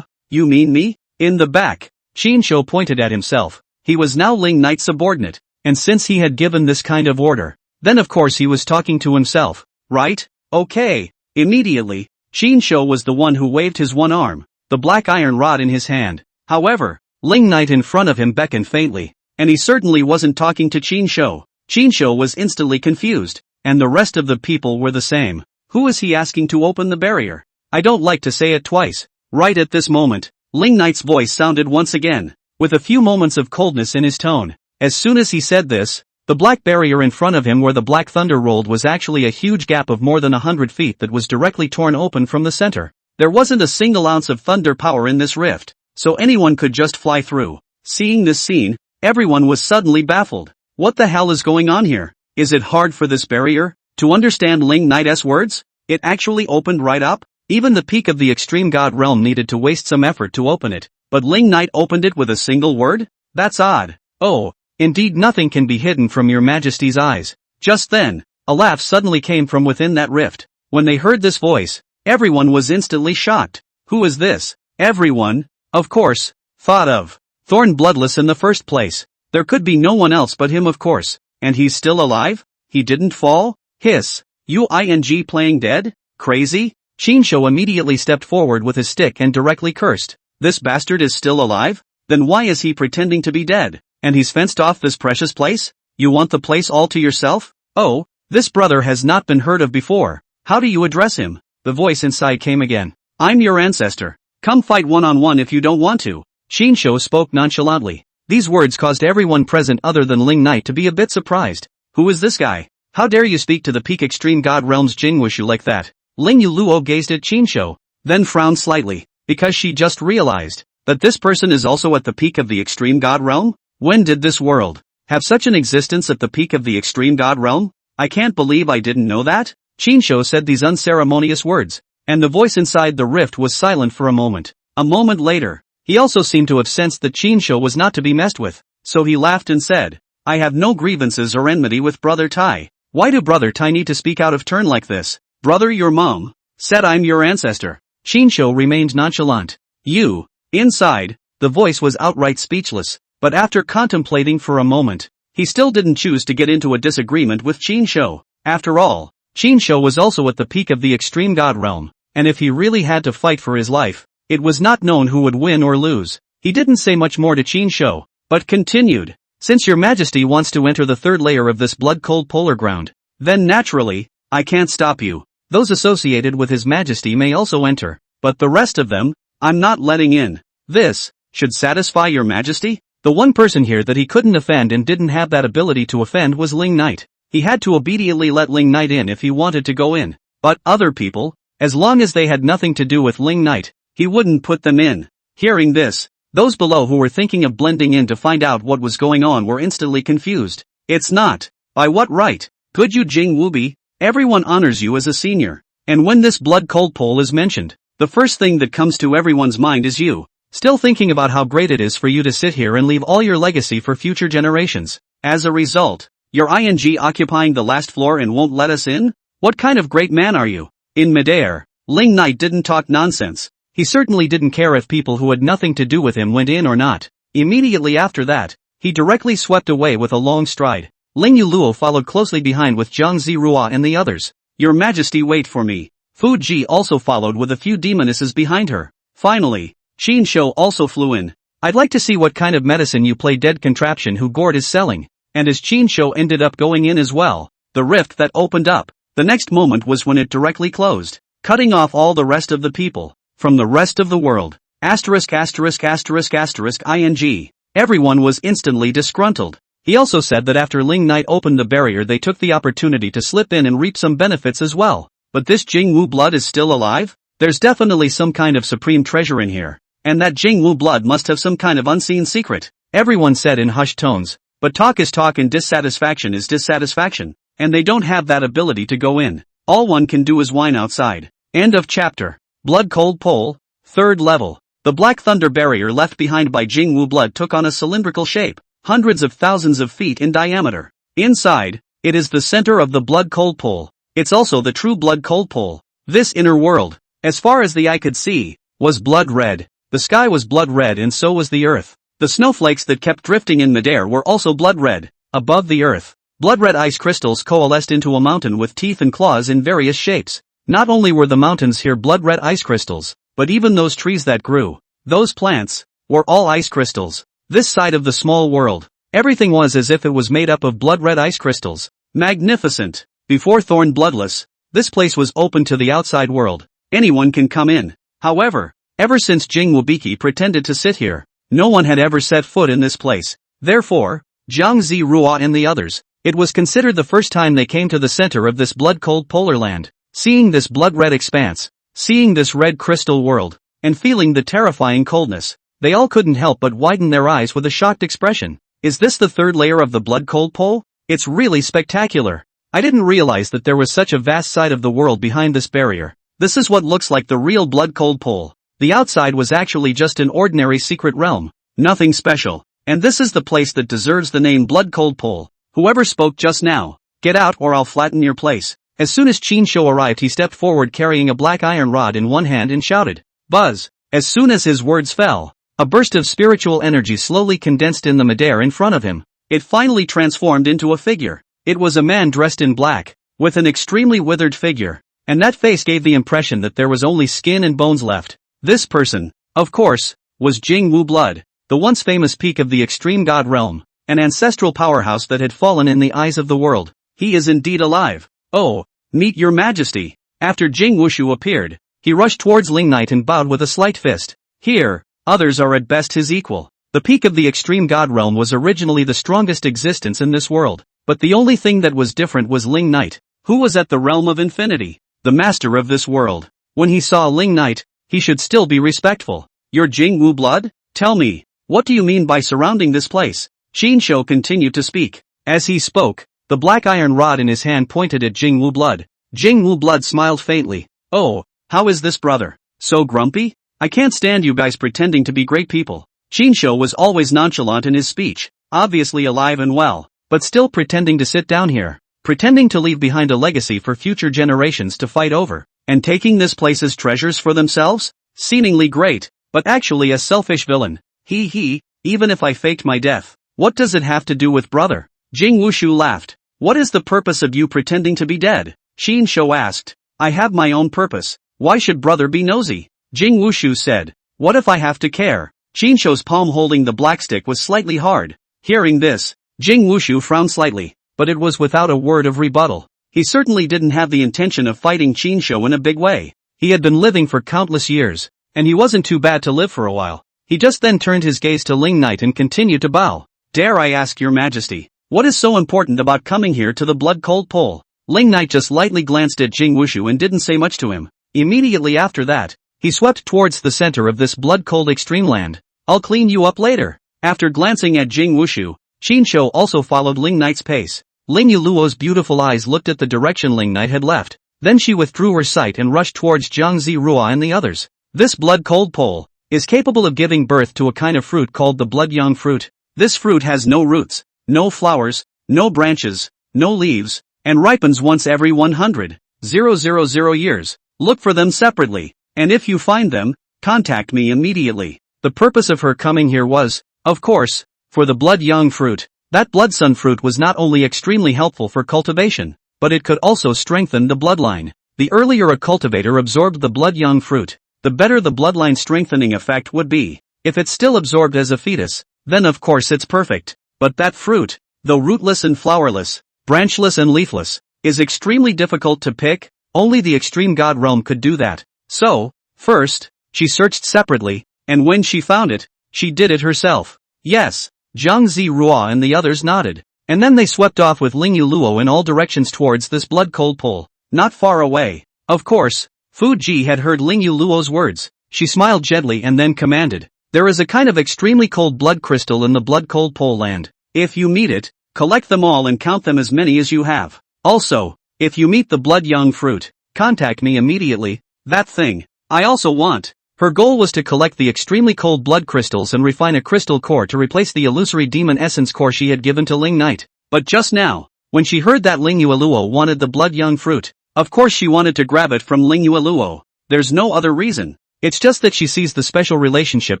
Speaker 1: You mean me? In the back, Qinshu pointed at himself. He was now Ling Knight's subordinate, and since he had given this kind of order, then of course he was talking to himself, right? Okay. Immediately, Qinshu was the one who waved his one arm, the black iron rod in his hand. However, Ling Knight in front of him beckoned faintly, and he certainly wasn't talking to Qinshu. Qinshu was instantly confused, and the rest of the people were the same. Who is he asking to open the barrier? I don't like to say it twice. Right at this moment, Ling Knight's voice sounded once again, with a few moments of coldness in his tone. As soon as he said this, the black barrier in front of him where the black thunder rolled was actually a huge gap of more than 100 feet that was directly torn open from the center. There wasn't a single ounce of thunder power in this rift, so anyone could just fly through. Seeing this scene, everyone was suddenly baffled. What the hell is going on here? Is it hard for this barrier to understand Ling Knight's words? It actually opened right up? Even the peak of the extreme god realm needed to waste some effort to open it, but Ling Knight opened it with a single word? That's odd. Oh, indeed nothing can be hidden from your majesty's eyes. Just then, a laugh suddenly came from within that rift. When they heard this voice, everyone was instantly shocked. Who is this? Everyone, of course, thought of Thorn Bloodless in the first place. There could be no one else but him of course. And he's still alive? He didn't fall? Hiss. Uing playing dead? Crazy? Qinshu immediately stepped forward with his stick and directly cursed. This bastard is still alive? Then why is he pretending to be dead? And he's fenced off this precious place? You want the place all to yourself? Oh, this brother has not been heard of before. How do you address him? The voice inside came again. I'm your ancestor. Come fight one-on-one if you don't want to. Qinshu spoke nonchalantly. These words caused everyone present other than Ling Knight to be a bit surprised. Who is this guy? How dare you speak to the peak extreme god realm's Jingwushu like that? Ling Yueluo gazed at Qinshu, then frowned slightly, because she just realized that this person is also at the peak of the extreme god realm? When did this world have such an existence at the peak of the extreme god realm? I can't believe I didn't know that. Qinshu said these unceremonious words, and the voice inside the rift was silent for a moment. A moment later, he also seemed to have sensed that Qinshu was not to be messed with, so he laughed and said, I have no grievances or enmity with Brother Tai. Why do Brother Tai need to speak out of turn like this? Brother, your mom said I'm your ancestor. Qinshu remained nonchalant. You, inside, the voice was outright speechless, but after contemplating for a moment, he still didn't choose to get into a disagreement with Qinshu. After all, Qinshu was also at the peak of the extreme god realm, and if he really had to fight for his life, it was not known who would win or lose. He didn't say much more to Qinshu, but continued. Since your majesty wants to enter the third layer of this blood-cold polar ground, then naturally, I can't stop you. Those associated with his majesty may also enter, but the rest of them, I'm not letting in. This should satisfy your majesty? The one person here that he couldn't offend and didn't have that ability to offend was Ling Knight. He had to obediently let Ling Knight in if he wanted to go in. But other people, as long as they had nothing to do with Ling Knight, he wouldn't put them in. Hearing this, those below who were thinking of blending in to find out what was going on were instantly confused. It's not. By what right could you Jing Wubi? Everyone honors you as a senior. And when this blood-cold pole is mentioned, the first thing that comes to everyone's mind is you. Still thinking about how great it is for you to sit here and leave all your legacy for future generations. As a result, you're occupying the last floor and won't let us in? What kind of great man are you? In midair, Ling Knight didn't talk nonsense. He certainly didn't care if people who had nothing to do with him went in or not. Immediately after that, he directly swept away with a long stride. Ling Yueluo followed closely behind with Zhang Zirua and the others. Your majesty, wait for me. Fu Ji also followed with a few demonesses behind her. Finally, Qinshu also flew in. I'd like to see what kind of medicine you play dead contraption who Gord is selling. And as Chinsho ended up going in as well, the rift that opened up, the next moment was when it directly closed, cutting off all the rest of the people, from the rest of the world. Asterisk asterisk asterisk asterisk ing. Everyone was instantly disgruntled. He also said that after Ling Knight opened the barrier they took the opportunity to slip in and reap some benefits as well. But this Jingwu blood is still alive? There's definitely some kind of supreme treasure in here. And that Jingwu blood must have some kind of unseen secret. Everyone said in hushed tones. But talk is talk and dissatisfaction is dissatisfaction. And they don't have that ability to go in. All one can do is whine outside. End of chapter. Blood Cold Pole, 3rd level. The Black Thunder barrier left behind by Jingwu blood took on a cylindrical shape, hundreds of thousands of feet in diameter. Inside, it is the center of the Blood Cold Pole. It's also the true Blood Cold Pole. This inner world, as far as the eye could see, was blood red. The sky was blood red and so was the earth. The snowflakes that kept drifting in midair were also blood red. Above the earth, blood red ice crystals coalesced into a mountain with teeth and claws in various shapes. Not only were the mountains here blood red ice crystals, but even those trees that grew, those plants, were all ice crystals. This side of the small world, everything was as if it was made up of blood red ice crystals. Magnificent. Before Thorn Bloodless, this place was open to the outside world. Anyone can come in. However, ever since Jingwubiki pretended to sit here, no one had ever set foot in this place. Therefore, Jiang Zirua and the others, it was considered the first time they came to the center of this blood-cold polar land. Seeing this blood-red expanse, seeing this red crystal world, and feeling the terrifying coldness, they all couldn't help but widen their eyes with a shocked expression. Is this the 3rd layer of the blood-cold pole? It's really spectacular. I didn't realize that there was such a vast side of the world behind this barrier. This is what looks like the real blood-cold pole. The outside was actually just an ordinary secret realm. Nothing special. And this is the place that deserves the name Blood Cold Pole. Whoever spoke just now, get out or I'll flatten your place. As soon as Chinsho arrived he stepped forward carrying a black iron rod in one hand and shouted, "Buzz!" As soon as his words fell, a burst of spiritual energy slowly condensed in the midair in front of him. It finally transformed into a figure. It was a man dressed in black, with an extremely withered figure. And that face gave the impression that there was only skin and bones left. This person, of course, was Jingwu Blood, the once famous peak of the extreme god realm, an ancestral powerhouse that had fallen in the eyes of the world. He is indeed alive. Oh, meet your majesty. After Jing Wushu appeared, he rushed towards Ling Knight and bowed with a slight fist. Here, others are at best his equal. The peak of the extreme god realm was originally the strongest existence in this world, but the only thing that was different was Ling Knight, who was at the realm of infinity, the master of this world. When he saw Ling Knight, he should still be respectful. You're Jingwu Blood? Tell me, what do you mean by surrounding this place? Shinsho continued to speak. As he spoke, the black iron rod in his hand pointed at Jingwu Blood. Jingwu Blood smiled faintly. Oh, how is this brother? So grumpy? I can't stand you guys pretending to be great people. Shinsho was always nonchalant in his speech, obviously alive and well, but still pretending to sit down here, pretending to leave behind a legacy for future generations to fight over. And taking this place as treasures for themselves? Seemingly great, but actually a selfish villain. Even if I faked my death, what does it have to do with brother? Jing Wushu laughed. What is the purpose of you pretending to be dead? Shinsho asked. I have my own purpose. Why should brother be nosy? Jing Wushu said. What if I have to care? Shinsho's palm holding the black stick was slightly hard. Hearing this, Jing Wushu frowned slightly, but it was without a word of rebuttal. He certainly didn't have the intention of fighting Shinsho in a big way. He had been living for countless years, and he wasn't too bad to live for a while. He just then turned his gaze to Ling Knight and continued to bow. Dare I ask your majesty, what is so important about coming here to the blood cold pole? Ling Knight just lightly glanced at Jing Wushu and didn't say much to him. Immediately after that, he swept towards the center of this blood cold extreme land. I'll clean you up later. After glancing at Jing Wushu, Shinsho also followed Ling Knight's pace. Ling Yuluo's beautiful eyes looked at the direction Ling Knight had left. Then she withdrew her sight and rushed towards Jiang Zirua and the others. This blood-cold pole is capable of giving birth to a kind of fruit called the blood-young fruit. This fruit has no roots, no flowers, no branches, no leaves, and ripens once every 100,000 years. Look for them separately, and if you find them, contact me immediately. The purpose of her coming here was, of course, for the blood-young fruit. That blood-sun fruit was not only extremely helpful for cultivation, but it could also strengthen the bloodline. The earlier a cultivator absorbed the blood-young fruit, the better the bloodline strengthening effect would be. If it's still absorbed as a fetus, then of course it's perfect. But that fruit, though rootless and flowerless, branchless and leafless, is extremely difficult to pick. Only the extreme god realm could do that. So, first, she searched separately, and when she found it, she did it herself. Yes, Zhang Zirua and the others nodded. And then they swept off with Ling Yuluo in all directions towards this blood-cold pool. Not far away. Of course, Fu Ji had heard Ling Yuluo's words. She smiled gently and then commanded. There is a kind of extremely cold blood crystal in the blood-cold pole land. If you meet it, collect them all and count them as many as you have. Also, if you meet the blood-young fruit, contact me immediately. That thing, I also want. Her goal was to collect the extremely cold blood crystals and refine a crystal core to replace the illusory demon essence core she had given to Ling Knight. But just now, when she heard that Ling Yuluo wanted the blood-young fruit, of course she wanted to grab it from Ling Yuluo. There's no other reason. It's just that she sees the special relationship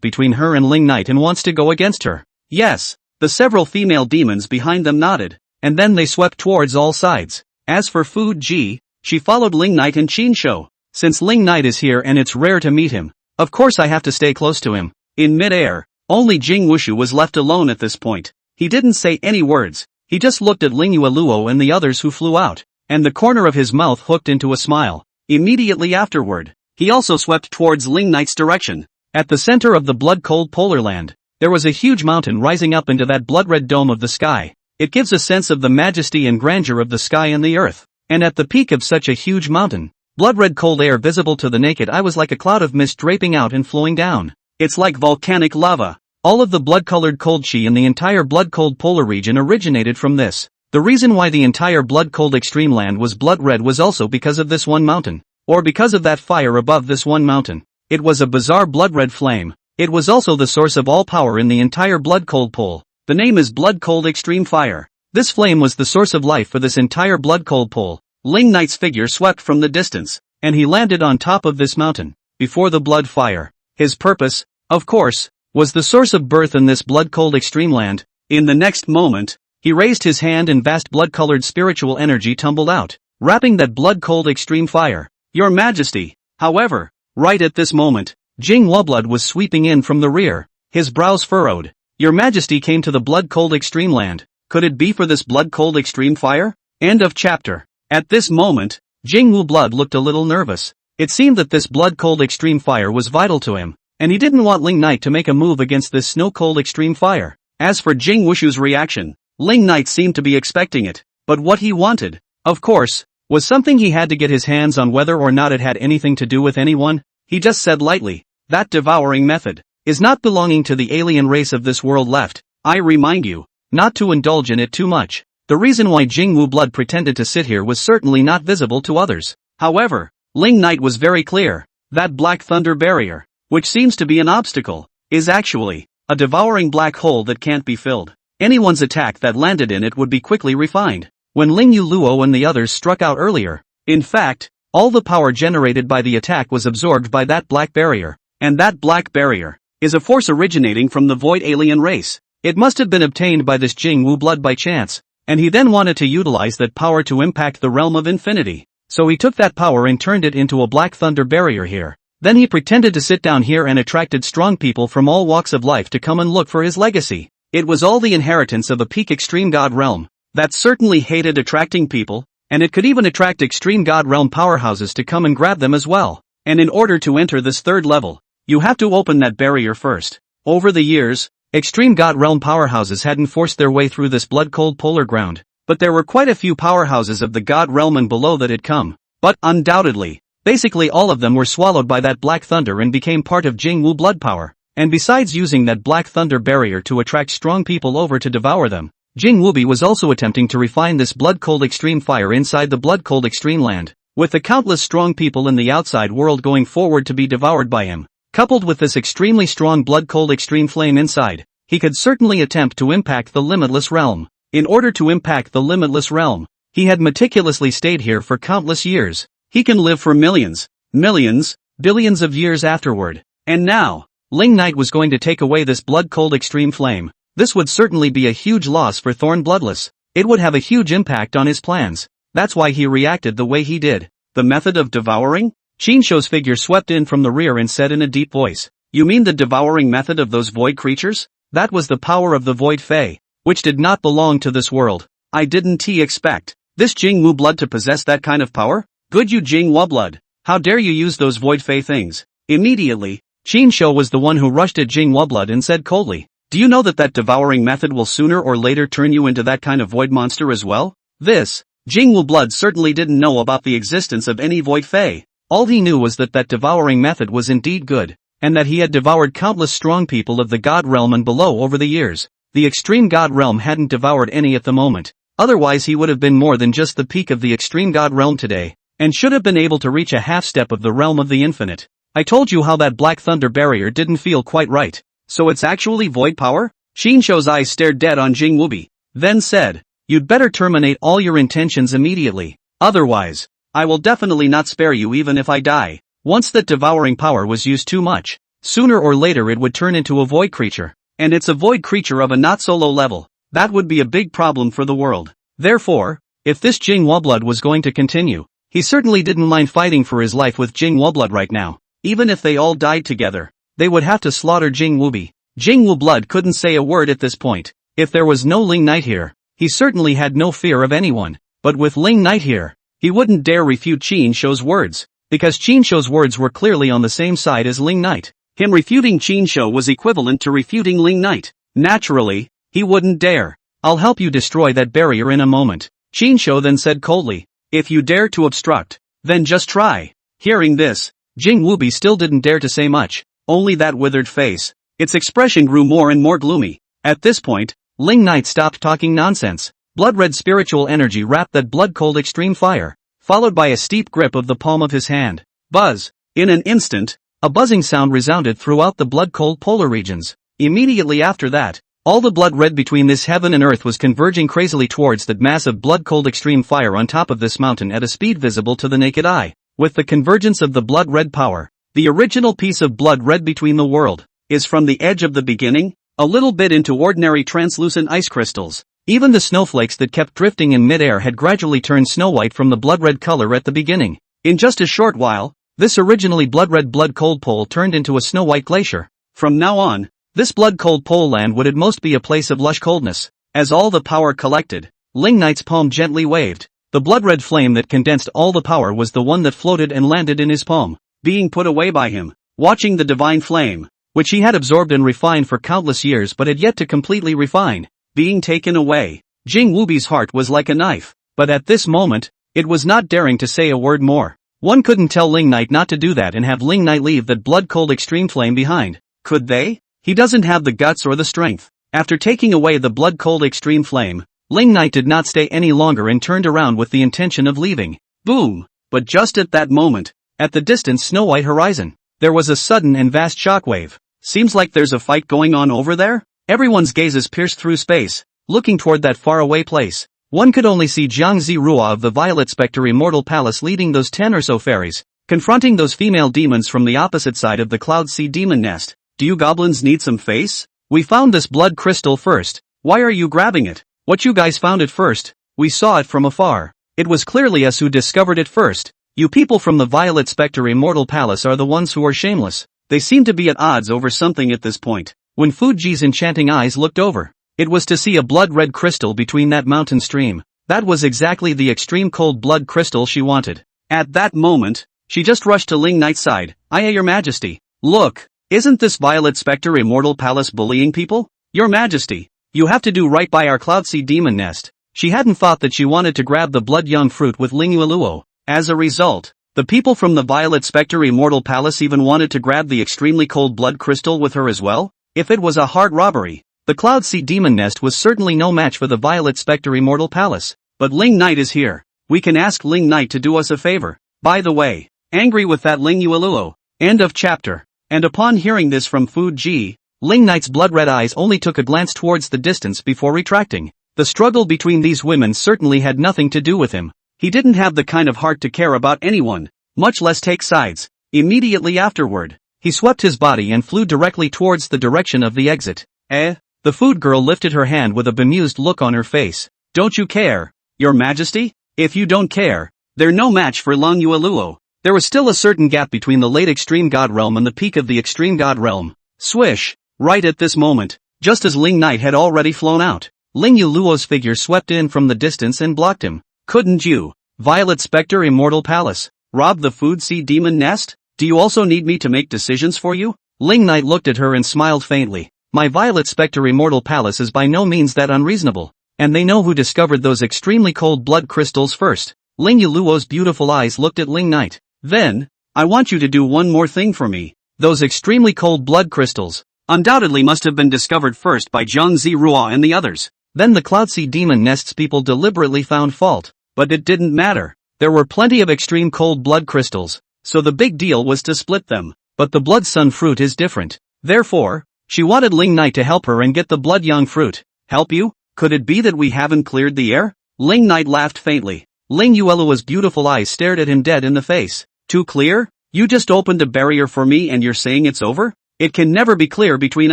Speaker 1: between her and Ling Knight and wants to go against her. Yes, the several female demons behind them nodded, and then they swept towards all sides. As for Fu Ji, she followed Ling Knight and Qin Shou. Since Ling Knight is here and it's rare to meet him, of course I have to stay close to him. In mid-air, only Jing Wushu was left alone at this point. He didn't say any words, he just looked at Ling Yuluo and the others who flew out, and the corner of his mouth hooked into a smile. Immediately afterward, he also swept towards Ling Knight's direction. At the center of the blood-cold polar land, there was a huge mountain rising up into that blood-red dome of the sky. It gives a sense of the majesty and grandeur of the sky and the earth. And at the peak of such a huge mountain, blood-red cold air visible to the naked eye was like a cloud of mist draping out and flowing down. It's like volcanic lava. All of the blood-colored cold chi in the entire blood-cold polar region originated from this. The reason why the entire blood-cold extreme land was blood-red was also because of this one mountain. Or because of that fire above this one mountain. It was a bizarre blood-red flame. It was also the source of all power in the entire blood-cold pole. The name is blood-cold extreme fire. This flame was the source of life for this entire blood-cold pole. Ling Knight's figure swept from the distance, and he landed on top of this mountain, before the blood fire. His purpose, of course, was the source of birth in this blood-cold extreme land. In the next moment, he raised his hand and vast blood-colored spiritual energy tumbled out, wrapping that blood-cold extreme fire. Your Majesty. However, right at this moment, Jing Wublood was sweeping in from the rear, his brows furrowed. Your Majesty came to the blood-cold extreme land. Could it be for this blood-cold extreme fire? End of chapter. At this moment, Jing Wublood looked a little nervous. It seemed that this blood-cold extreme fire was vital to him, and he didn't want Ling Knight to make a move against this snow-cold extreme fire. As for Jing Wushu's reaction, Ling Knight seemed to be expecting it, but what he wanted, of course, was something he had to get his hands on. Whether or not it had anything to do with anyone, he just said lightly, that devouring method is not belonging to the alien race of this world left. I remind you, not to indulge in it too much. The reason why Jing Wublood pretended to sit here was certainly not visible to others. However, Ling Knight was very clear. That black thunder barrier, which seems to be an obstacle, is actually a devouring black hole that can't be filled. Anyone's attack that landed in it would be quickly refined. When Ling Yuluo and the others struck out earlier, in fact, all the power generated by the attack was absorbed by that black barrier. And that black barrier is a force originating from the void alien race. It must have been obtained by this Jing Wublood by chance, and he then wanted to utilize that power to impact the realm of infinity. So he took that power and turned it into a black thunder barrier here. Then he pretended to sit down here and attracted strong people from all walks of life to come and look for his legacy. It was all the inheritance of a peak extreme god realm. That certainly hated attracting people, and it could even attract extreme god realm powerhouses to come and grab them as well. And in order to enter this third level, you have to open that barrier first. Over the years, extreme god realm powerhouses hadn't forced their way through this blood-cold polar ground, but there were quite a few powerhouses of the god realm and below that had come. But undoubtedly, basically all of them were swallowed by that black thunder and became part of Jing Wublood power. And besides using that black thunder barrier to attract strong people over to devour them, Jing Wubi was also attempting to refine this blood-cold extreme fire inside the blood-cold extreme land, with the countless strong people in the outside world going forward to be devoured by him. Coupled with this extremely strong blood-cold extreme flame inside, he could certainly attempt to impact the limitless realm. In order to impact the limitless realm, he had meticulously stayed here for countless years. He can live for millions, billions of years afterward. And now, Ling Knight was going to take away this blood-cold extreme flame. This would certainly be a huge loss for Thorn Bloodless. It would have a huge impact on his plans. That's why he reacted the way he did. The method of devouring? Qin Shou's figure swept in from the rear and said in a deep voice, You mean the devouring method of those void creatures? That was the power of the void fae, which did not belong to this world. I didn't expect this Jingwu blood to possess that kind of power? Good you Jinghua blood. How dare you use those void fae things? Immediately, Qin was the one who rushed at Jinghua blood and said coldly, do you know that that devouring method will sooner or later turn you into that kind of void monster as well? This, Jingwu blood certainly didn't know about the existence of any void fae. All he knew was that that devouring method was indeed good, and that he had devoured countless strong people of the god realm and below over the years. The extreme god realm hadn't devoured any at the moment, otherwise he would have been more than just the peak of the extreme god realm today, and should have been able to reach a half step of the realm of the infinite. I told you how that black thunder barrier didn't feel quite right. So it's actually void power? Qinshou's eyes stared dead on Jingwubi, then said, you'd better terminate all your intentions immediately, otherwise, I will definitely not spare you even if I die. Once that devouring power was used too much, sooner or later it would turn into a void creature, and it's a void creature of a not so low level. That would be a big problem for the world. Therefore, if this Jinghua blood was going to continue, he certainly didn't mind fighting for his life with Jinghua blood right now. Even if they all died together, they would have to slaughter Jingwubi. Jingwu blood couldn't say a word at this point. If there was no Ling Knight here, he certainly had no fear of anyone. But with Ling Knight here, he wouldn't dare refute Qinshou's words, because Qinshou's words were clearly on the same side as Ling Knight. Him refuting Qinshou was equivalent to refuting Ling Knight. Naturally, he wouldn't dare. I'll help you destroy that barrier in a moment. Qinshou then said coldly, if you dare to obstruct, then just try. Hearing this, Jingwubi still didn't dare to say much, only that withered face. Its expression grew more and more gloomy. At this point, Ling Knight stopped talking nonsense. Blood-red spiritual energy wrapped that blood-cold extreme fire, followed by a steep grip of the palm of his hand. Buzz! In an instant, a buzzing sound resounded throughout the blood-cold polar regions. Immediately after that, all the blood red between this heaven and earth was converging crazily towards that massive blood-cold extreme fire on top of this mountain at a speed visible to the naked eye. With the convergence of the blood-red power, the original piece of blood red between the world is from the edge of the beginning, a little bit into ordinary translucent ice crystals. Even the snowflakes that kept drifting in mid-air had gradually turned snow-white from the blood-red color at the beginning. In just a short while, this originally blood-red blood-cold pole turned into a snow-white glacier. From now on, this blood-cold pole land would at most be a place of lush coldness. As all the power collected, Ling Knight's palm gently waved. The blood-red flame that condensed all the power was the one that floated and landed in his palm, being put away by him. Watching the divine flame, which he had absorbed and refined for countless years but had yet to completely refine, being taken away, Jingwubi's heart was like a knife. But at this moment, it was not daring to say a word more. One couldn't tell Ling Knight not to do that and have Ling Knight leave that blood-cold extreme flame behind. Could they? He doesn't have the guts or the strength. After taking away the blood-cold extreme flame, Ling Knight did not stay any longer and turned around with the intention of leaving. Boom! But just at that moment, at the distant snow-white horizon, there was a sudden and vast shockwave. Seems like there's a fight going on over there? Everyone's gazes pierced through space, looking toward that faraway place. One could only see Jiang Zirua of the Violet Spectre Immortal Palace leading those 10 or so fairies, confronting those female demons from the opposite side of the Cloud Sea Demon Nest. Do you goblins need some face? We found this blood crystal first. Why are you grabbing it? What, you guys found it first? We saw it from afar. It was clearly us who discovered it first. You people from the Violet Spectre Immortal Palace are the ones who are shameless. They seem to be at odds over something at this point. When Fuji's enchanting eyes looked over, it was to see a blood-red crystal between that mountain stream. That was exactly the extreme cold blood crystal she wanted. At that moment, she just rushed to Ling Knight's side. Your Majesty. Look, isn't this Violet Spectre Immortal Palace bullying people? Your Majesty, you have to do right by our Cloud Sea Demon Nest. She hadn't thought that she wanted to grab the blood young fruit with Ling Yueluo. As a result, the people from the Violet Spectre Immortal Palace even wanted to grab the extremely cold blood crystal with her as well? If it was a hard robbery, the Cloud Sea Demon Nest was certainly no match for the Violet Spectre Immortal Palace. But Ling Knight is here. We can ask Ling Knight to do us a favor. By the way, angry with that Ling Yueluo. End of chapter. And upon hearing this from Fuji, Ling Knight's blood-red eyes only took a glance towards the distance before retracting. The struggle between these women certainly had nothing to do with him. He didn't have the kind of heart to care about anyone, much less take sides. Immediately afterward, he swept his body and flew directly towards the direction of the exit. The food girl lifted her hand with a bemused look on her face. Don't you care, Your Majesty? If you don't care, they're no match for Long Yueluo. There was still a certain gap between the late extreme god realm and the peak of the extreme god realm. Swish! Right at this moment, just as Ling Knight had already flown out, Ling Yuluo's figure swept in from the distance and blocked him. Couldn't you, Violet Spectre Immortal Palace, rob the Food Sea Demon Nest? Do you also need me to make decisions for you? Ling Knight looked at her and smiled faintly. My Violet Spectre Immortal Palace is by no means that unreasonable, and they know who discovered those extremely cold blood crystals first. Ling Yuluo's beautiful eyes looked at Ling Knight. Then, I want you to do one more thing for me. Those extremely cold blood crystals undoubtedly must have been discovered first by Zhang Zirua and the others. Then the Cloud Sea Demon Nest's people deliberately found fault, but it didn't matter. There were plenty of extreme cold blood crystals, so the big deal was to split them. But the Blood Sun fruit is different. Therefore, she wanted Ling Knight to help her and get the Blood Yang fruit. Help you? Could it be that we haven't cleared the air? Ling Knight laughed faintly. Ling Yuelua's beautiful eyes stared at him dead in the face. Too clear? You just opened a barrier for me and you're saying it's over? It can never be clear between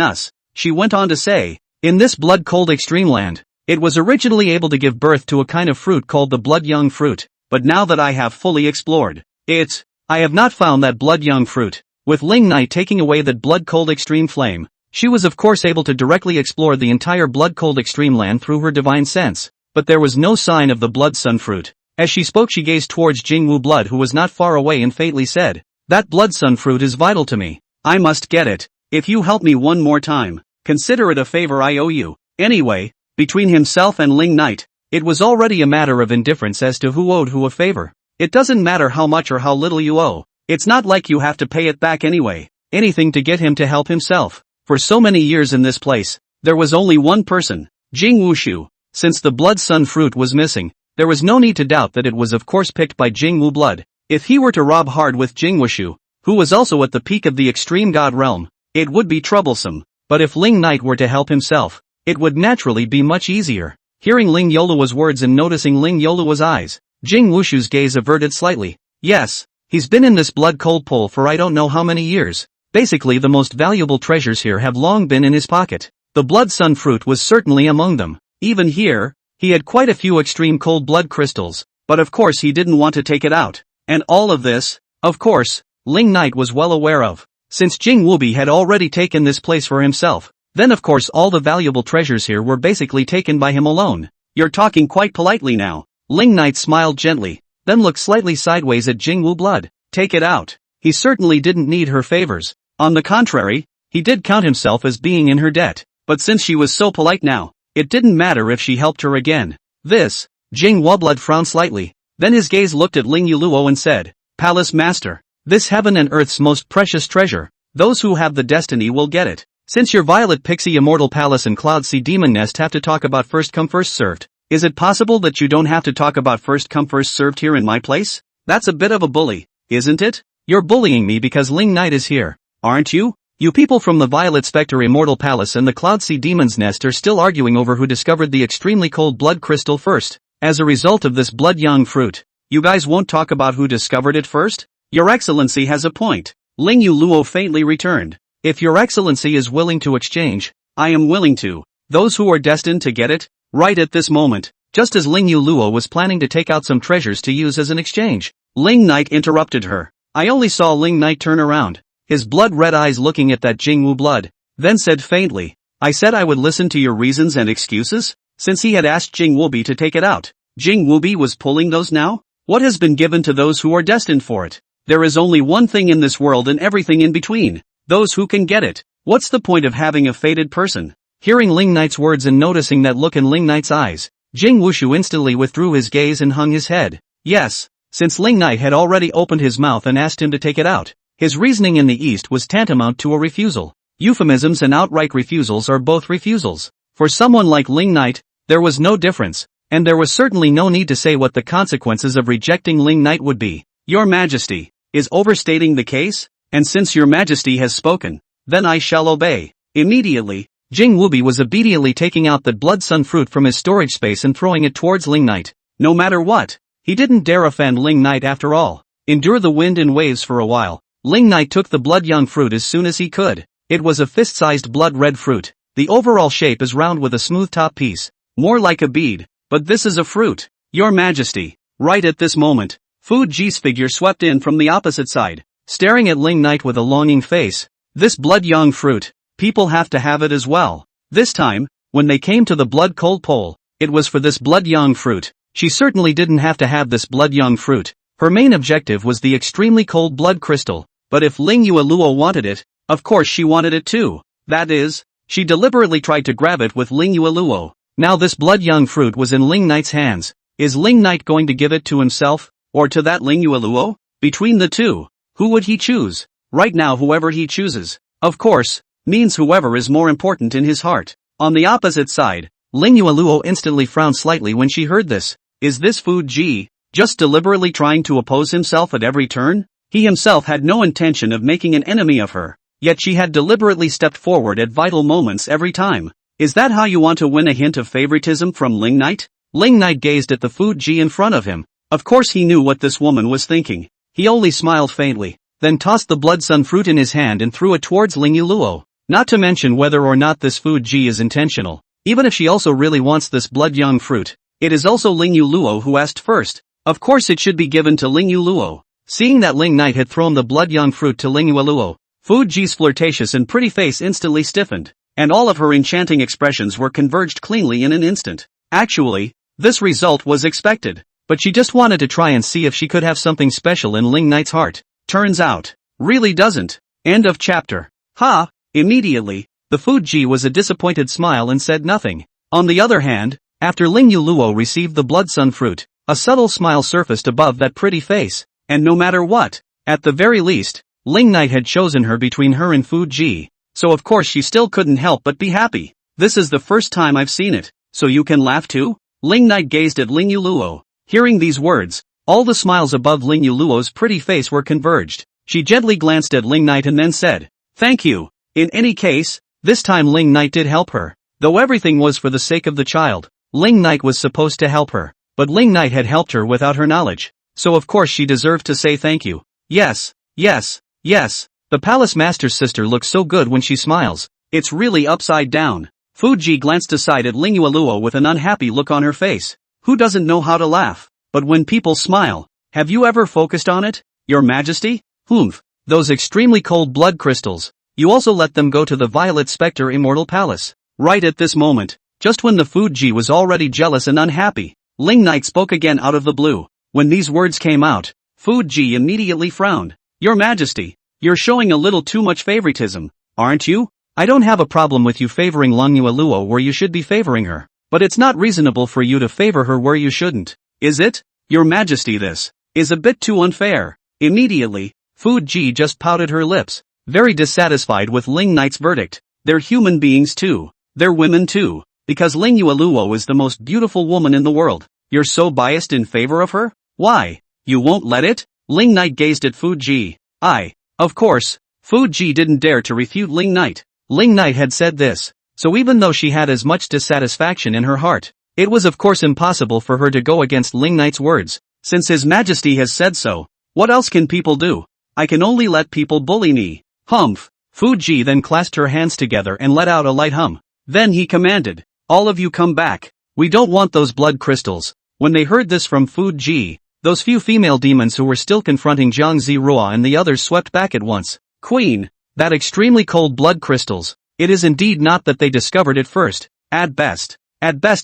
Speaker 1: us. She went on to say, in this blood-cold extreme land, it was originally able to give birth to a kind of fruit called the Blood Young fruit, but now that I have fully explored it, I have not found that Blood Young fruit. With Ling Knight taking away that blood-cold extreme flame, she was of course able to directly explore the entire blood-cold extreme land through her divine sense, but there was no sign of the Blood Sun fruit. As she spoke she gazed towards Jingwu Blood who was not far away and faintly said, that Blood Sun fruit is vital to me. I must get it. If you help me one more time, consider it a favor I owe you. Anyway, between himself and Ling Knight, it was already a matter of indifference as to who owed who a favor. It doesn't matter how much or how little you owe. It's not like you have to pay it back anyway. Anything to get him to help himself. For so many years in this place, there was only one person, Jing Wushu. Since the Blood Sun fruit was missing, there was no need to doubt that it was of course picked by Jingwu Blood. If he were to rob hard with Jing Wushu, who was also at the peak of the extreme god realm, it would be troublesome. But if Ling Knight were to help himself, it would naturally be much easier. Hearing Ling Yolua's words and noticing Ling Yolua's eyes, Jing Wushu's gaze averted slightly. Yes, he's been in this blood-cold pool for I don't know how many years. Basically the most valuable treasures here have long been in his pocket. The Blood Sun fruit was certainly among them. Even here, he had quite a few extreme cold blood crystals, but of course he didn't want to take it out. And all of this, of course, Ling Knight was well aware of. Since Jing Wubi had already taken this place for himself, then of course all the valuable treasures here were basically taken by him alone. You're talking quite politely now. Ling Knight smiled gently, then looked slightly sideways at Jingwu Blood. Take it out. He certainly didn't need her favors. On the contrary, he did count himself as being in her debt. But since she was so polite now, it didn't matter if she helped her again. This, Jing Wublood frowned slightly. Then his gaze looked at Ling Yuluo and said, Palace Master, this heaven and earth's most precious treasure, those who have the destiny will get it. Since your Violet Pixie Immortal Palace and Cloud Sea Demon Nest have to talk about first come first served, is it possible that you don't have to talk about first come first served here in my place? That's a bit of a bully, isn't it? You're bullying me because Ling Knight is here, aren't you? You people from the Violet Spectre Immortal Palace and the Cloud Sea Demon's Nest are still arguing over who discovered the extremely cold blood crystal first. As a result of this Blood Young fruit, you guys won't talk about who discovered it first? Your Excellency has a point. Ling Yuluo faintly returned. If your Excellency is willing to exchange, I am willing to. Those who are destined to get it, right at this moment, just as Ling Yuluo was planning to take out some treasures to use as an exchange, Ling Knight interrupted her. I only saw Ling Knight turn around, his blood-red eyes looking at that Jingwu Blood, then said faintly, I said I would listen to your reasons and excuses? Since he had asked Jing Wubi to take it out, Jing Wubi was pulling those now? What has been given to those who are destined for it? There is only one thing in this world and everything in between. Those who can get it. What's the point of having a fated person? Hearing Ling Knight's words and noticing that look in Ling Knight's eyes, Jing Wushu instantly withdrew his gaze and hung his head. Yes, since Ling Knight had already opened his mouth and asked him to take it out, his reasoning in the East was tantamount to a refusal. Euphemisms and outright refusals are both refusals. For someone like Ling Knight, there was no difference, and there was certainly no need to say what the consequences of rejecting Ling Knight would be. Your Majesty is overstating the case, and since your Majesty has spoken, then I shall obey. Immediately, Jing Wubi was obediently taking out that Blood Sun fruit from his storage space and throwing it towards Ling Knight. No matter what, he didn't dare offend Ling Knight after all. Endure the wind and waves for a while. Ling Knight took the Blood Young fruit as soon as he could. It was a fist-sized blood-red fruit. The overall shape is round with a smooth top piece, more like a bead, but this is a fruit. Your Majesty, right at this moment, Fu Ji's figure swept in from the opposite side, staring at Ling Knight with a longing face. This blood yang fruit, people have to have it as well. This time, when they came to the blood cold pole, it was for this blood yang fruit. She certainly didn't have to have this blood yang fruit. Her main objective was the extremely cold blood crystal, but if Ling Yueluo wanted it, of course she wanted it too. That is, she deliberately tried to grab it with Ling Yueluo. Now this blood yang fruit was in Ling Knight's hands. Is Ling Knight going to give it to himself, or to that Ling Yueluo? Between the two, who would he choose? Right now whoever he chooses, of course, means whoever is more important in his heart. On the opposite side, Ling Yueluo instantly frowned slightly when she heard this. Is this Fu Ji just deliberately trying to oppose himself at every turn? He himself had no intention of making an enemy of her, yet she had deliberately stepped forward at vital moments every time. Is that how you want to win a hint of favoritism from Ling Knight? Ling Knight gazed at the Fu Ji in front of him. Of course he knew what this woman was thinking. He only smiled faintly, then tossed the blood sun fruit in his hand and threw it towards Ling Yueluo. Not to mention whether or not this Fu Ji is intentional. Even if she also really wants this blood yang fruit, it is also Ling Yueluo who asked first. Of course it should be given to Ling Yueluo. Seeing that Ling Knight had thrown the blood yang fruit to Ling Yueluo, Fu Ji's flirtatious and pretty face instantly stiffened, and all of her enchanting expressions were converged cleanly in an instant. Actually, this result was expected, but she just wanted to try and see if she could have something special in Ling Knight's heart. Turns out, really doesn't. End of chapter. Ha! Immediately, the Fu Ji was a disappointed smile and said nothing. On the other hand, after Ling Yueluo received the blood sun fruit, a subtle smile surfaced above that pretty face, and no matter what, at the very least, Ling Knight had chosen her between her and Fu Ji, so of course she still couldn't help but be happy. This is the first time I've seen it, so you can laugh too? Ling Knight gazed at Ling Yueluo. Hearing these words, all the smiles above Ling Yueluo's pretty face were converged. She gently glanced at Ling Knight and then said, "Thank you." In any case, this time Ling Knight did help her. Though everything was for the sake of the child, Ling Knight was supposed to help her, but Ling Knight had helped her without her knowledge, so of course she deserved to say thank you. Yes, yes, yes, the palace master's sister looks so good when she smiles, it's really upside down. Fu Ji glanced aside at Ling Yueluo with an unhappy look on her face. Who doesn't know how to laugh? But when people smile, have you ever focused on it? Your Majesty? Humph, those extremely cold blood crystals. You also let them go to the Violet Spectre Immortal Palace. Right at this moment, just when the Fu Ji was already jealous and unhappy, Ling Knight spoke again out of the blue. When these words came out, Fu Ji immediately frowned. Your Majesty, you're showing a little too much favoritism, aren't you? I don't have a problem with you favoring Ling Yueluo where you should be favoring her, but it's not reasonable for you to favor her where you shouldn't, is it? Your Majesty, this is a bit too unfair. Immediately, Fu Ji just pouted her lips, very dissatisfied with Ling Knight's verdict. They're human beings too. They're women too. Because Ling Yueluo is the most beautiful woman in the world, you're so biased in favor of her? Why? You won't let it? Ling Knight gazed at Fu Ji. Of course, Fu Ji didn't dare to refute Ling Knight. Ling Knight had said this, so even though she had as much dissatisfaction in her heart, it was of course impossible for her to go against Ling Knight's words. Since His Majesty has said so, what else can people do? I can only let people bully me. Humph. Fu Ji then clasped her hands together and let out a light hum. Then he commanded, all of you come back. We don't want those blood crystals. When they heard this from Fu Ji, those few female demons who were still confronting Jiang Ziruo and the others swept back at once. Queen, that extremely cold blood crystals. It is indeed not that they discovered it first. At best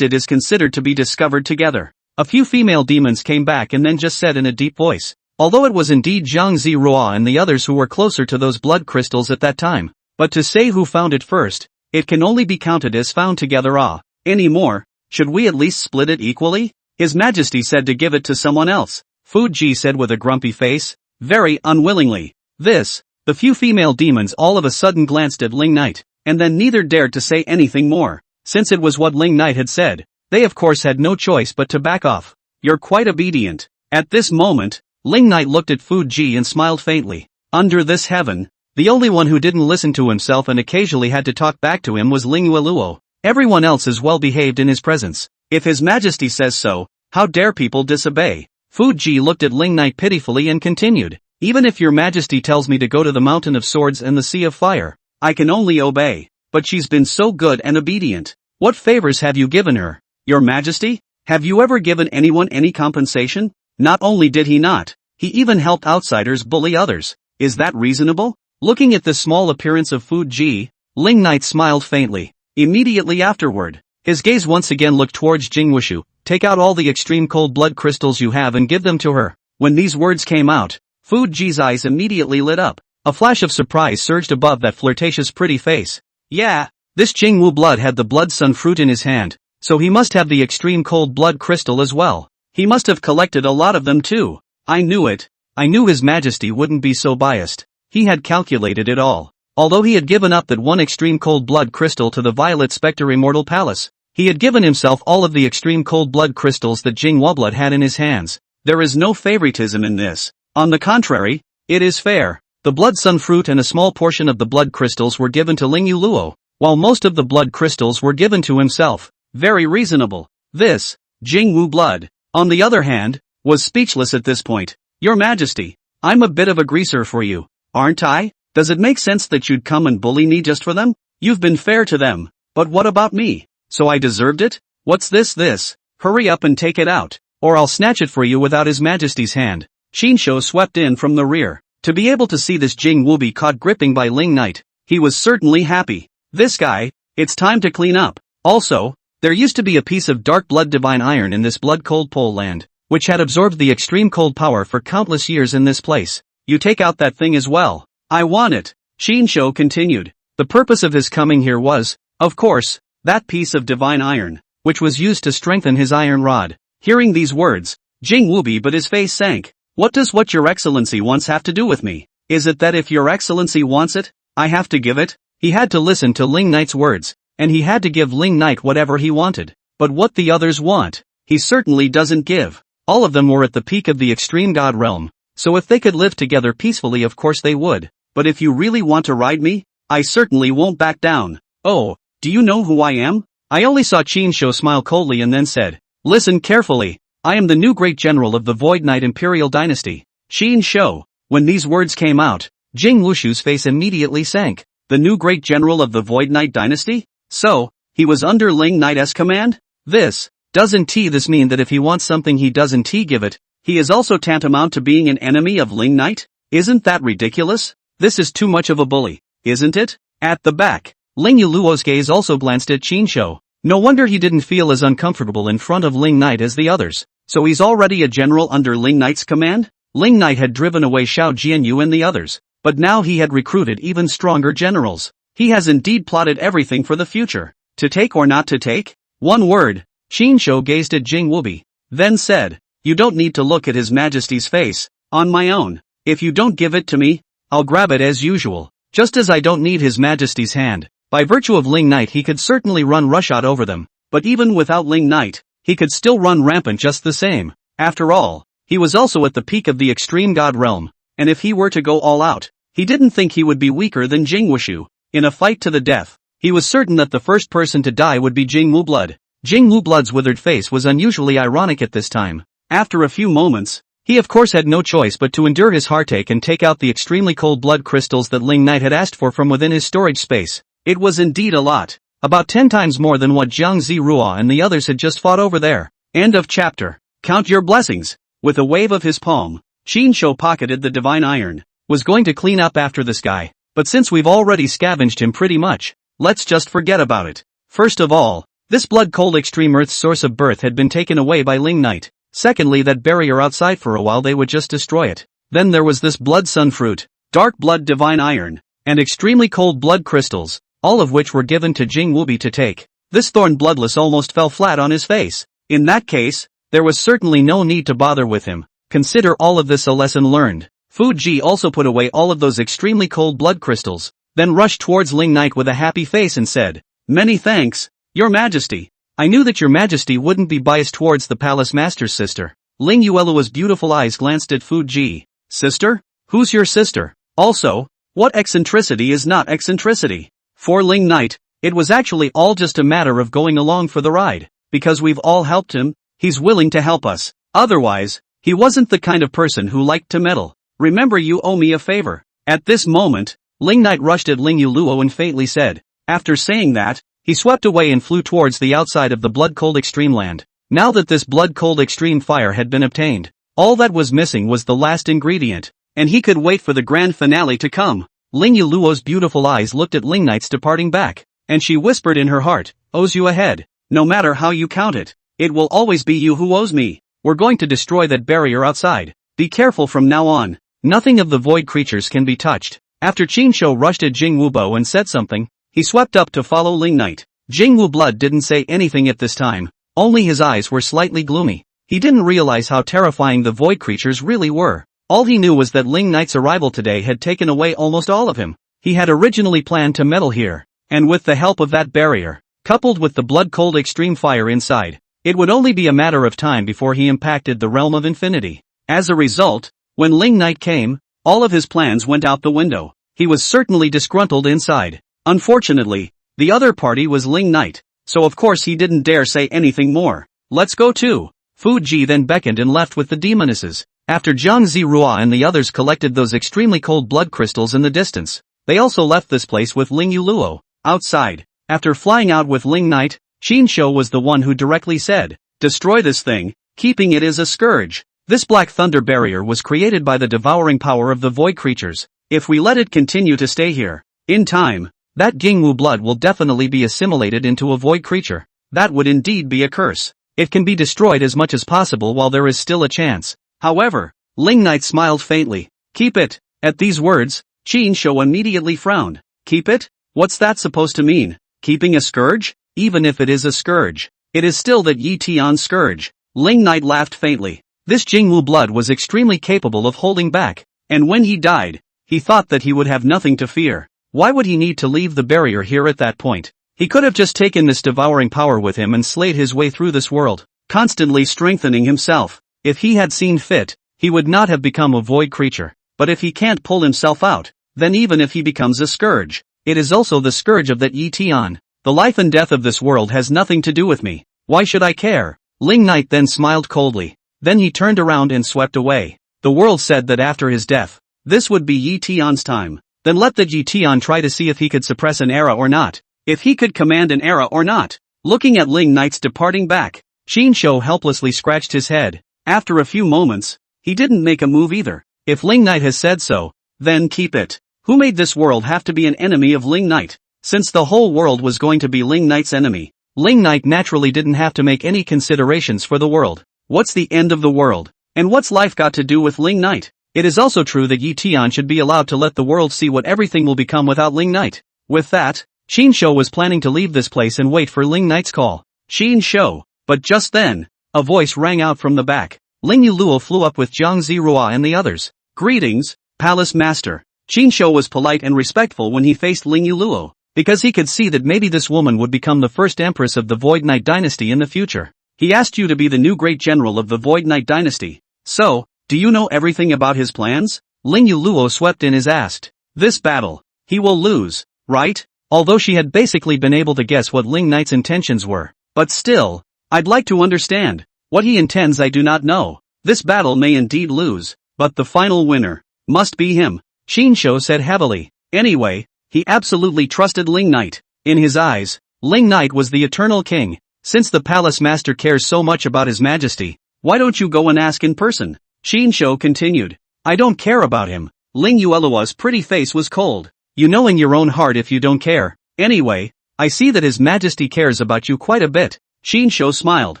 Speaker 1: it is considered to be discovered together. A few female demons came back and then just said in a deep voice, although it was indeed Jiang Ziruo and the others who were closer to those blood crystals at that time, but to say who found it first, it can only be counted as found together. Anymore, should we at least split it equally? His Majesty said to give it to someone else. Fu Ji said with a grumpy face, very unwillingly. The few female demons all of a sudden glanced at Ling Knight, and then neither dared to say anything more. Since it was what Ling Knight had said, they of course had no choice but to back off. You're quite obedient. At this moment, Ling Knight looked at Fu Ji and smiled faintly. Under this heaven, the only one who didn't listen to himself and occasionally had to talk back to him was Ling Yueluo. Everyone else is well behaved in his presence. If His Majesty says so, how dare people disobey? Fu Ji looked at Ling Knight pitifully and continued, even if your Majesty tells me to go to the Mountain of Swords and the Sea of Fire, I can only obey. But she's been so good and obedient. What favors have you given her? Your Majesty? Have you ever given anyone any compensation? Not only did he not, he even helped outsiders bully others. Is that reasonable? Looking at the small appearance of Fu Ji, Ling Knight smiled faintly. Immediately afterward, his gaze once again looked towards Jing Wuxu. Take out all the extreme cold blood crystals you have and give them to her. When these words came out, Fu Ji's eyes immediately lit up. A flash of surprise surged above that flirtatious pretty face. Yeah, this Jing Wu blood had the blood sun fruit in his hand, so he must have the extreme cold blood crystal as well. He must have collected a lot of them too. I knew it. I knew His Majesty wouldn't be so biased. He had calculated it all. Although he had given up that one extreme cold blood crystal to the Violet Spectre Immortal Palace, he had given himself all of the extreme cold blood crystals that Jing Wublud had in his hands. There is no favoritism in this. On the contrary, it is fair. The blood sun fruit and a small portion of the blood crystals were given to Ling Yuluo, while most of the blood crystals were given to himself. Very reasonable. This, Jing Wu blood, on the other hand, was speechless at this point. Your Majesty, I'm a bit of a greaser for you, aren't I? Does it make sense that you'd come and bully me just for them? You've been fair to them, but what about me? So I deserved it? What's this? Hurry up and take it out, or I'll snatch it for you without His Majesty's hand. Qinsho swept in from the rear. To be able to see this Jing Wu be caught gripping by Ling Knight, he was certainly happy. This guy, it's time to clean up. Also, there used to be a piece of dark blood divine iron in this blood-cold pole land, which had absorbed the extreme cold power for countless years in this place. You take out that thing as well. I want it, Qinsho continued. The purpose of his coming here was, of course, that piece of divine iron, which was used to strengthen his iron rod. Hearing these words, Jing Wubi but his face sank. What does what your excellency wants have to do with me? Is it that if your excellency wants it, I have to give it? He had to listen to Ling Knight's words, and he had to give Ling Knight whatever he wanted. But what the others want, he certainly doesn't give. All of them were at the peak of the extreme god realm, so if they could live together peacefully of course they would. But if you really want to ride me, I certainly won't back down. Oh, do you know who I am? I only saw Qinsho smile coldly and then said, listen carefully, I am the new great general of the Void Knight Imperial Dynasty. Qinsho. When these words came out, Jing Wushu's face immediately sank. The new great general of the Void Knight Dynasty? So, he was under Ling Knight's command? Doesn't this mean that if he wants something he doesn't give it, he is also tantamount to being an enemy of Ling Knight? Isn't that ridiculous? This is too much of a bully, isn't it? At the back, Ling Yuluo's gaze also glanced at Qinsho. No wonder he didn't feel as uncomfortable in front of Ling Knight as the others. So he's already a general under Ling Knight's command? Ling Knight had driven away Xiao Jianyu and the others, but now he had recruited even stronger generals. He has indeed plotted everything for the future. To take or not to take? One word. Qinsho gazed at Jing Wubi, then said, you don't need to look at His Majesty's face. On my own. If you don't give it to me, I'll grab it as usual. Just as I don't need His Majesty's hand. By virtue of Ling Knight he could certainly run roughshod over them, but even without Ling Knight, he could still run rampant just the same. After all, he was also at the peak of the extreme god realm, and if he were to go all out, he didn't think he would be weaker than Jing Wushu. In a fight to the death, he was certain that the first person to die would be Jing Wublud. Jing Wublud's withered face was unusually ironic at this time. After a few moments, he of course had no choice but to endure his heartache and take out the extremely cold blood crystals that Ling Knight had asked for from within his storage space. It was indeed a lot. About 10 times more than what Jiang Zirua and the others had just fought over there. End of chapter. Count your blessings. With a wave of his palm, Qinsho pocketed the divine iron. Was going to clean up after this guy, but since we've already scavenged him pretty much, let's just forget about it. First of all, this blood-cold extreme Earth's source of birth had been taken away by Ling Knight. Secondly, that barrier outside for a while they would just destroy it. Then there was this blood sun fruit, dark blood divine iron, and extremely cold blood crystals, all of which were given to Jing Wubi to take. This thorn bloodless almost fell flat on his face. In that case, there was certainly no need to bother with him. Consider all of this a lesson learned. Fu Ji also put away all of those extremely cold blood crystals, then rushed towards Ling Knight with a happy face and said, many thanks, Your Majesty. I knew that Your Majesty wouldn't be biased towards the palace master's sister. Ling Yuelua's beautiful eyes glanced at Fu Ji. Sister? Who's your sister? Also, what eccentricity is not eccentricity? For Ling Knight, it was actually all just a matter of going along for the ride. Because we've all helped him, he's willing to help us. Otherwise, he wasn't the kind of person who liked to meddle. Remember, you owe me a favor. At this moment, Ling Knight rushed at Ling Yuluo and faintly said. After saying that, he swept away and flew towards the outside of the blood-cold extreme land. Now that this blood-cold extreme fire had been obtained, All that was missing was the last ingredient, and he could wait for the grand finale to come. Ling Yuluo's beautiful eyes looked at Ling Knight's departing back, and she whispered in her heart, "Owes you a head. No matter how you count it, it will always be you who owes me. We're going to destroy that barrier outside. Be careful from now on. Nothing of the void creatures can be touched." After Qin Shou rushed at Jing Wubo and said something, he swept up to follow Ling Knight. Jing Wu Blood didn't say anything at this time, only his eyes were slightly gloomy. He didn't realize how terrifying the void creatures really were. All he knew was that Ling Knight's arrival today had taken away almost all of him. He had originally planned to meddle here, and with the help of that barrier, coupled with the blood-cold extreme fire inside, it would only be a matter of time before he impacted the realm of infinity. As a result, when Ling Knight came, all of his plans went out the window. He was certainly disgruntled inside. Unfortunately, the other party was Ling Knight, so of course he didn't dare say anything more. "Let's go too." Fu Ji then beckoned and left with the demonesses. After Jiang Zirua and the others collected those extremely cold blood crystals in the distance, they also left this place with Ling Yuluo. Outside, after flying out with Ling Knight, Qin Shou was the one who directly said, "Destroy this thing, keeping it as a scourge." This black thunder barrier was created by the devouring power of the void creatures. If we let it continue to stay here, in time, that Gingwu blood will definitely be assimilated into a void creature. That would indeed be a curse. It can be destroyed as much as possible while there is still a chance. However, Ling Knight smiled faintly. "Keep it." At these words, Qin Shou immediately frowned. "Keep it? What's that supposed to mean? Keeping a scourge? Even if it is a scourge, it is still that Yi Tian's scourge." Ling Knight laughed faintly. This Jingwu blood was extremely capable of holding back, and when he died, he thought that he would have nothing to fear. Why would he need to leave the barrier here at that point? He could have just taken this devouring power with him and slayed his way through this world, constantly strengthening himself. If he had seen fit, he would not have become a void creature. But if he can't pull himself out, then even if he becomes a scourge, it is also the scourge of that Yi Tian. The life and death of this world has nothing to do with me. Why should I care? Ling Knight then smiled coldly. Then he turned around and swept away. The world said that after his death, this would be Yi Tian's time. Then let the Yi Tian try to see if he could suppress an era or not. If he could command an era or not. Looking at Ling Knight's departing back, Qin Shou helplessly scratched his head. After a few moments, he didn't make a move either. If Ling Knight has said so, then keep it. Who made this world have to be an enemy of Ling Knight? Since the whole world was going to be Ling Knight's enemy, Ling Knight naturally didn't have to make any considerations for the world. What's the end of the world? And what's life got to do with Ling Knight? It is also true that Yi Tian should be allowed to let the world see what everything will become without Ling Knight. With that, Qin Shou was planning to leave this place and wait for Ling Knight's call. Qin Shou. But just then, a voice rang out from the back. Ling Yuluo flew up with Jiang Zirua and the others. "Greetings, Palace Master." Qin Shou was polite and respectful when he faced Ling Yuluo, because he could see that maybe this woman would become the first empress of the Void Knight dynasty in the future. "He asked you to be the new great general of the Void Knight dynasty. So, do you know everything about his plans?" Ling Yuluo swept in as asked. "This battle, he will lose, right?" Although she had basically been able to guess what Ling Knight's intentions were. But still, "I'd like to understand. What he intends I do not know. This battle may indeed lose, but the final winner must be him," Qin Shou said heavily. Anyway, he absolutely trusted Ling Knight. In his eyes, Ling Knight was the eternal king. Since the palace master cares so much about his majesty, why don't you go and ask in person? Qin Shou continued. "I don't care about him." Ling Yuelua's pretty face was cold. "You know in your own heart if you don't care. Anyway, I see that his majesty cares about you quite a bit." Qin Shou smiled.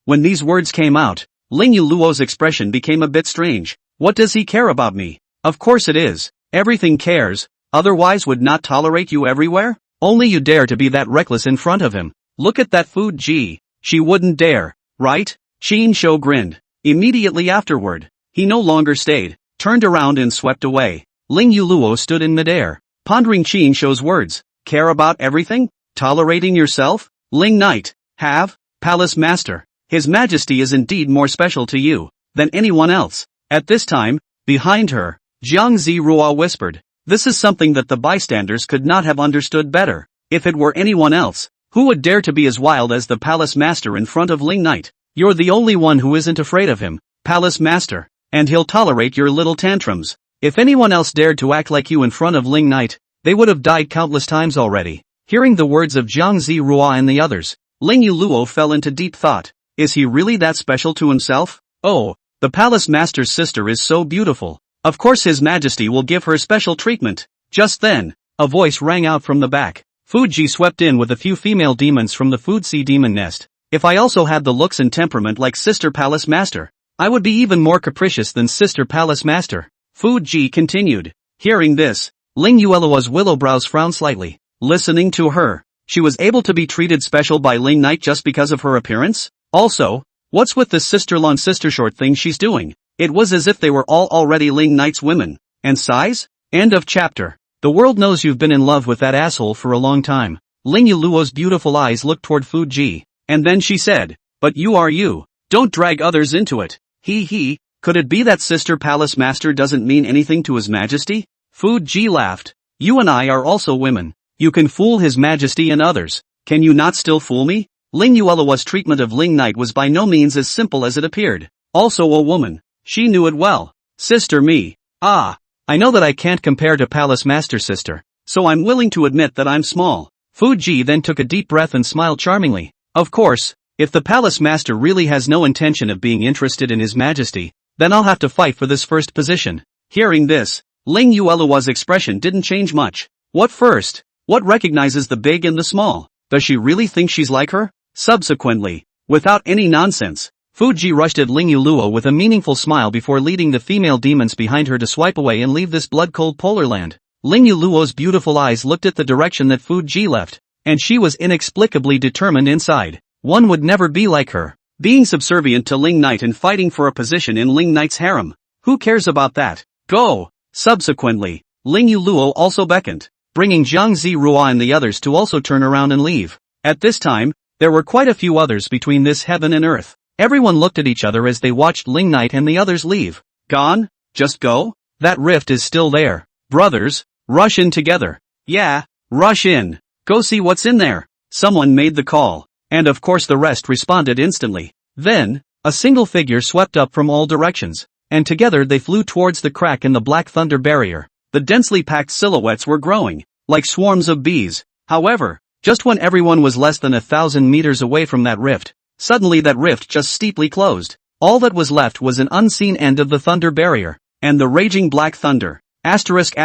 Speaker 1: When these words came out, Ling Yuluo's expression became a bit strange. "What does he care about me?" "Of course it is. Everything cares, otherwise would not tolerate you everywhere? Only you dare to be that reckless in front of him. Look at that Fu Ji. She wouldn't dare, right?" Qin Shou grinned. Immediately afterward, he no longer stayed, turned around and swept away. Ling Yuluo stood in midair, pondering Qin Shou's words. Care about everything? Tolerating yourself? Ling Knight, have? Palace Master. His Majesty is indeed more special to you than anyone else. At this time, behind her, Jiang Zirua whispered. This is something that the bystanders could not have understood better. If it were anyone else, who would dare to be as wild as the Palace Master in front of Ling Knight? You're the only one who isn't afraid of him, Palace Master, and he'll tolerate your little tantrums. If anyone else dared to act like you in front of Ling Knight, they would have died countless times already. Hearing the words of Jiang Zirua and the others, Ling Yuluo fell into deep thought. Is he really that special to himself? Oh, The palace master's sister is so beautiful. Of course His Majesty will give her special treatment. Just then, a voice rang out from the back. Fuji swept in with a few female demons from the Food Sea demon nest. If I also had the looks and temperament like Sister Palace Master, I would be even more capricious than Sister Palace Master. Fuji continued. Hearing this, Ling Yuelua's willow brows frowned slightly. Listening to her, she was able to be treated special by Ling Knight just because of her appearance? Also, what's with this sister-long sister-short thing she's doing? It was as if they were all already Ling Knight's women. And size? End of chapter. The world knows you've been in love with that asshole for a long time. Ling Yuelua's beautiful eyes looked toward Fuji, and then she said, but you are you. Don't drag others into it. He, could it be that Sister Palace Master doesn't mean anything to His Majesty? Fuji laughed. You and I are also women. You can fool His Majesty and others. Can you not still fool me? Ling Yuelua's treatment of Ling Knight was by no means as simple as it appeared. Also a woman. She knew it well. Sister me. I know that I can't compare to Palace Master Sister, so I'm willing to admit that I'm small. Fuji then took a deep breath and smiled charmingly. Of course, if the Palace Master really has no intention of being interested in His Majesty, then I'll have to fight for this first position. Hearing this, Ling Yuelua's expression didn't change much. What first? What recognizes the big and the small? Does she really think she's like her? Subsequently, without any nonsense, Fuji rushed at Ling Yulua with a meaningful smile before leading the female demons behind her to swipe away and leave this blood-cold polar land. Ling Yuluo's beautiful eyes looked at the direction that Fuji left, and she was inexplicably determined inside. One would never be like her, being subservient to Ling Knight and fighting for a position in Ling Knight's harem. Who cares about that? Go! Subsequently, Ling Yuluo also beckoned, bringing Jiang Zirua and the others to also turn around and leave. At this time, there were quite a few others between this heaven and earth. Everyone looked at each other as they watched Ling Knight and the others leave. Gone? Just go? That rift is still there. Brothers, rush in together. Yeah, rush in. Go see what's in there. Someone made the call, and of course the rest responded instantly. Then, a single figure swept up from all directions, and together they flew towards the crack in the black thunder barrier. The densely packed silhouettes were growing, like swarms of bees. However, just when everyone was less than 1,000 meters away from that rift, suddenly that rift just steeply closed. All that was left was an unseen end of the thunder barrier, and the raging black thunder. Asterisk.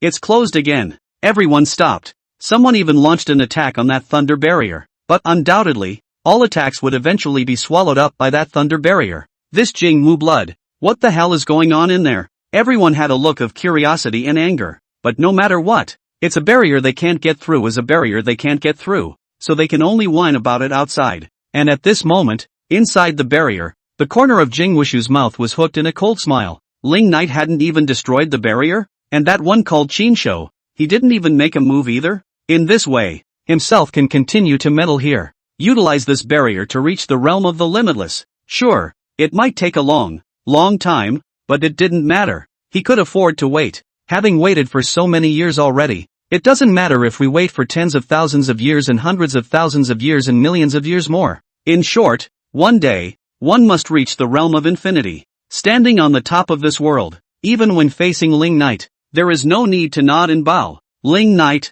Speaker 1: It's closed again. Everyone stopped. Someone even launched an attack on that thunder barrier. But undoubtedly, all attacks would eventually be swallowed up by that thunder barrier. This Jing Mu blood. What the hell is going on in there? Everyone had a look of curiosity and anger. But no matter what, it's a barrier they can't get through is a barrier they can't get through. So they can only whine about it outside. And at this moment, inside the barrier, the corner of Jing Wushu's mouth was hooked in a cold smile. Ling Knight hadn't even destroyed the barrier? And that one called Qin Shou, he didn't even make a move either? In this way, himself can continue to meddle here. Utilize this barrier to reach the realm of the limitless. Sure, it might take a long time, but it didn't matter. He could afford to wait. Having waited for so many years already, it doesn't matter if we wait for tens of thousands of years and hundreds of thousands of years and millions of years more. In short, one day, one must reach the realm of infinity. Standing on the top of this world, even when facing Ling Knight, there is no need to nod and bow. Ling Knight.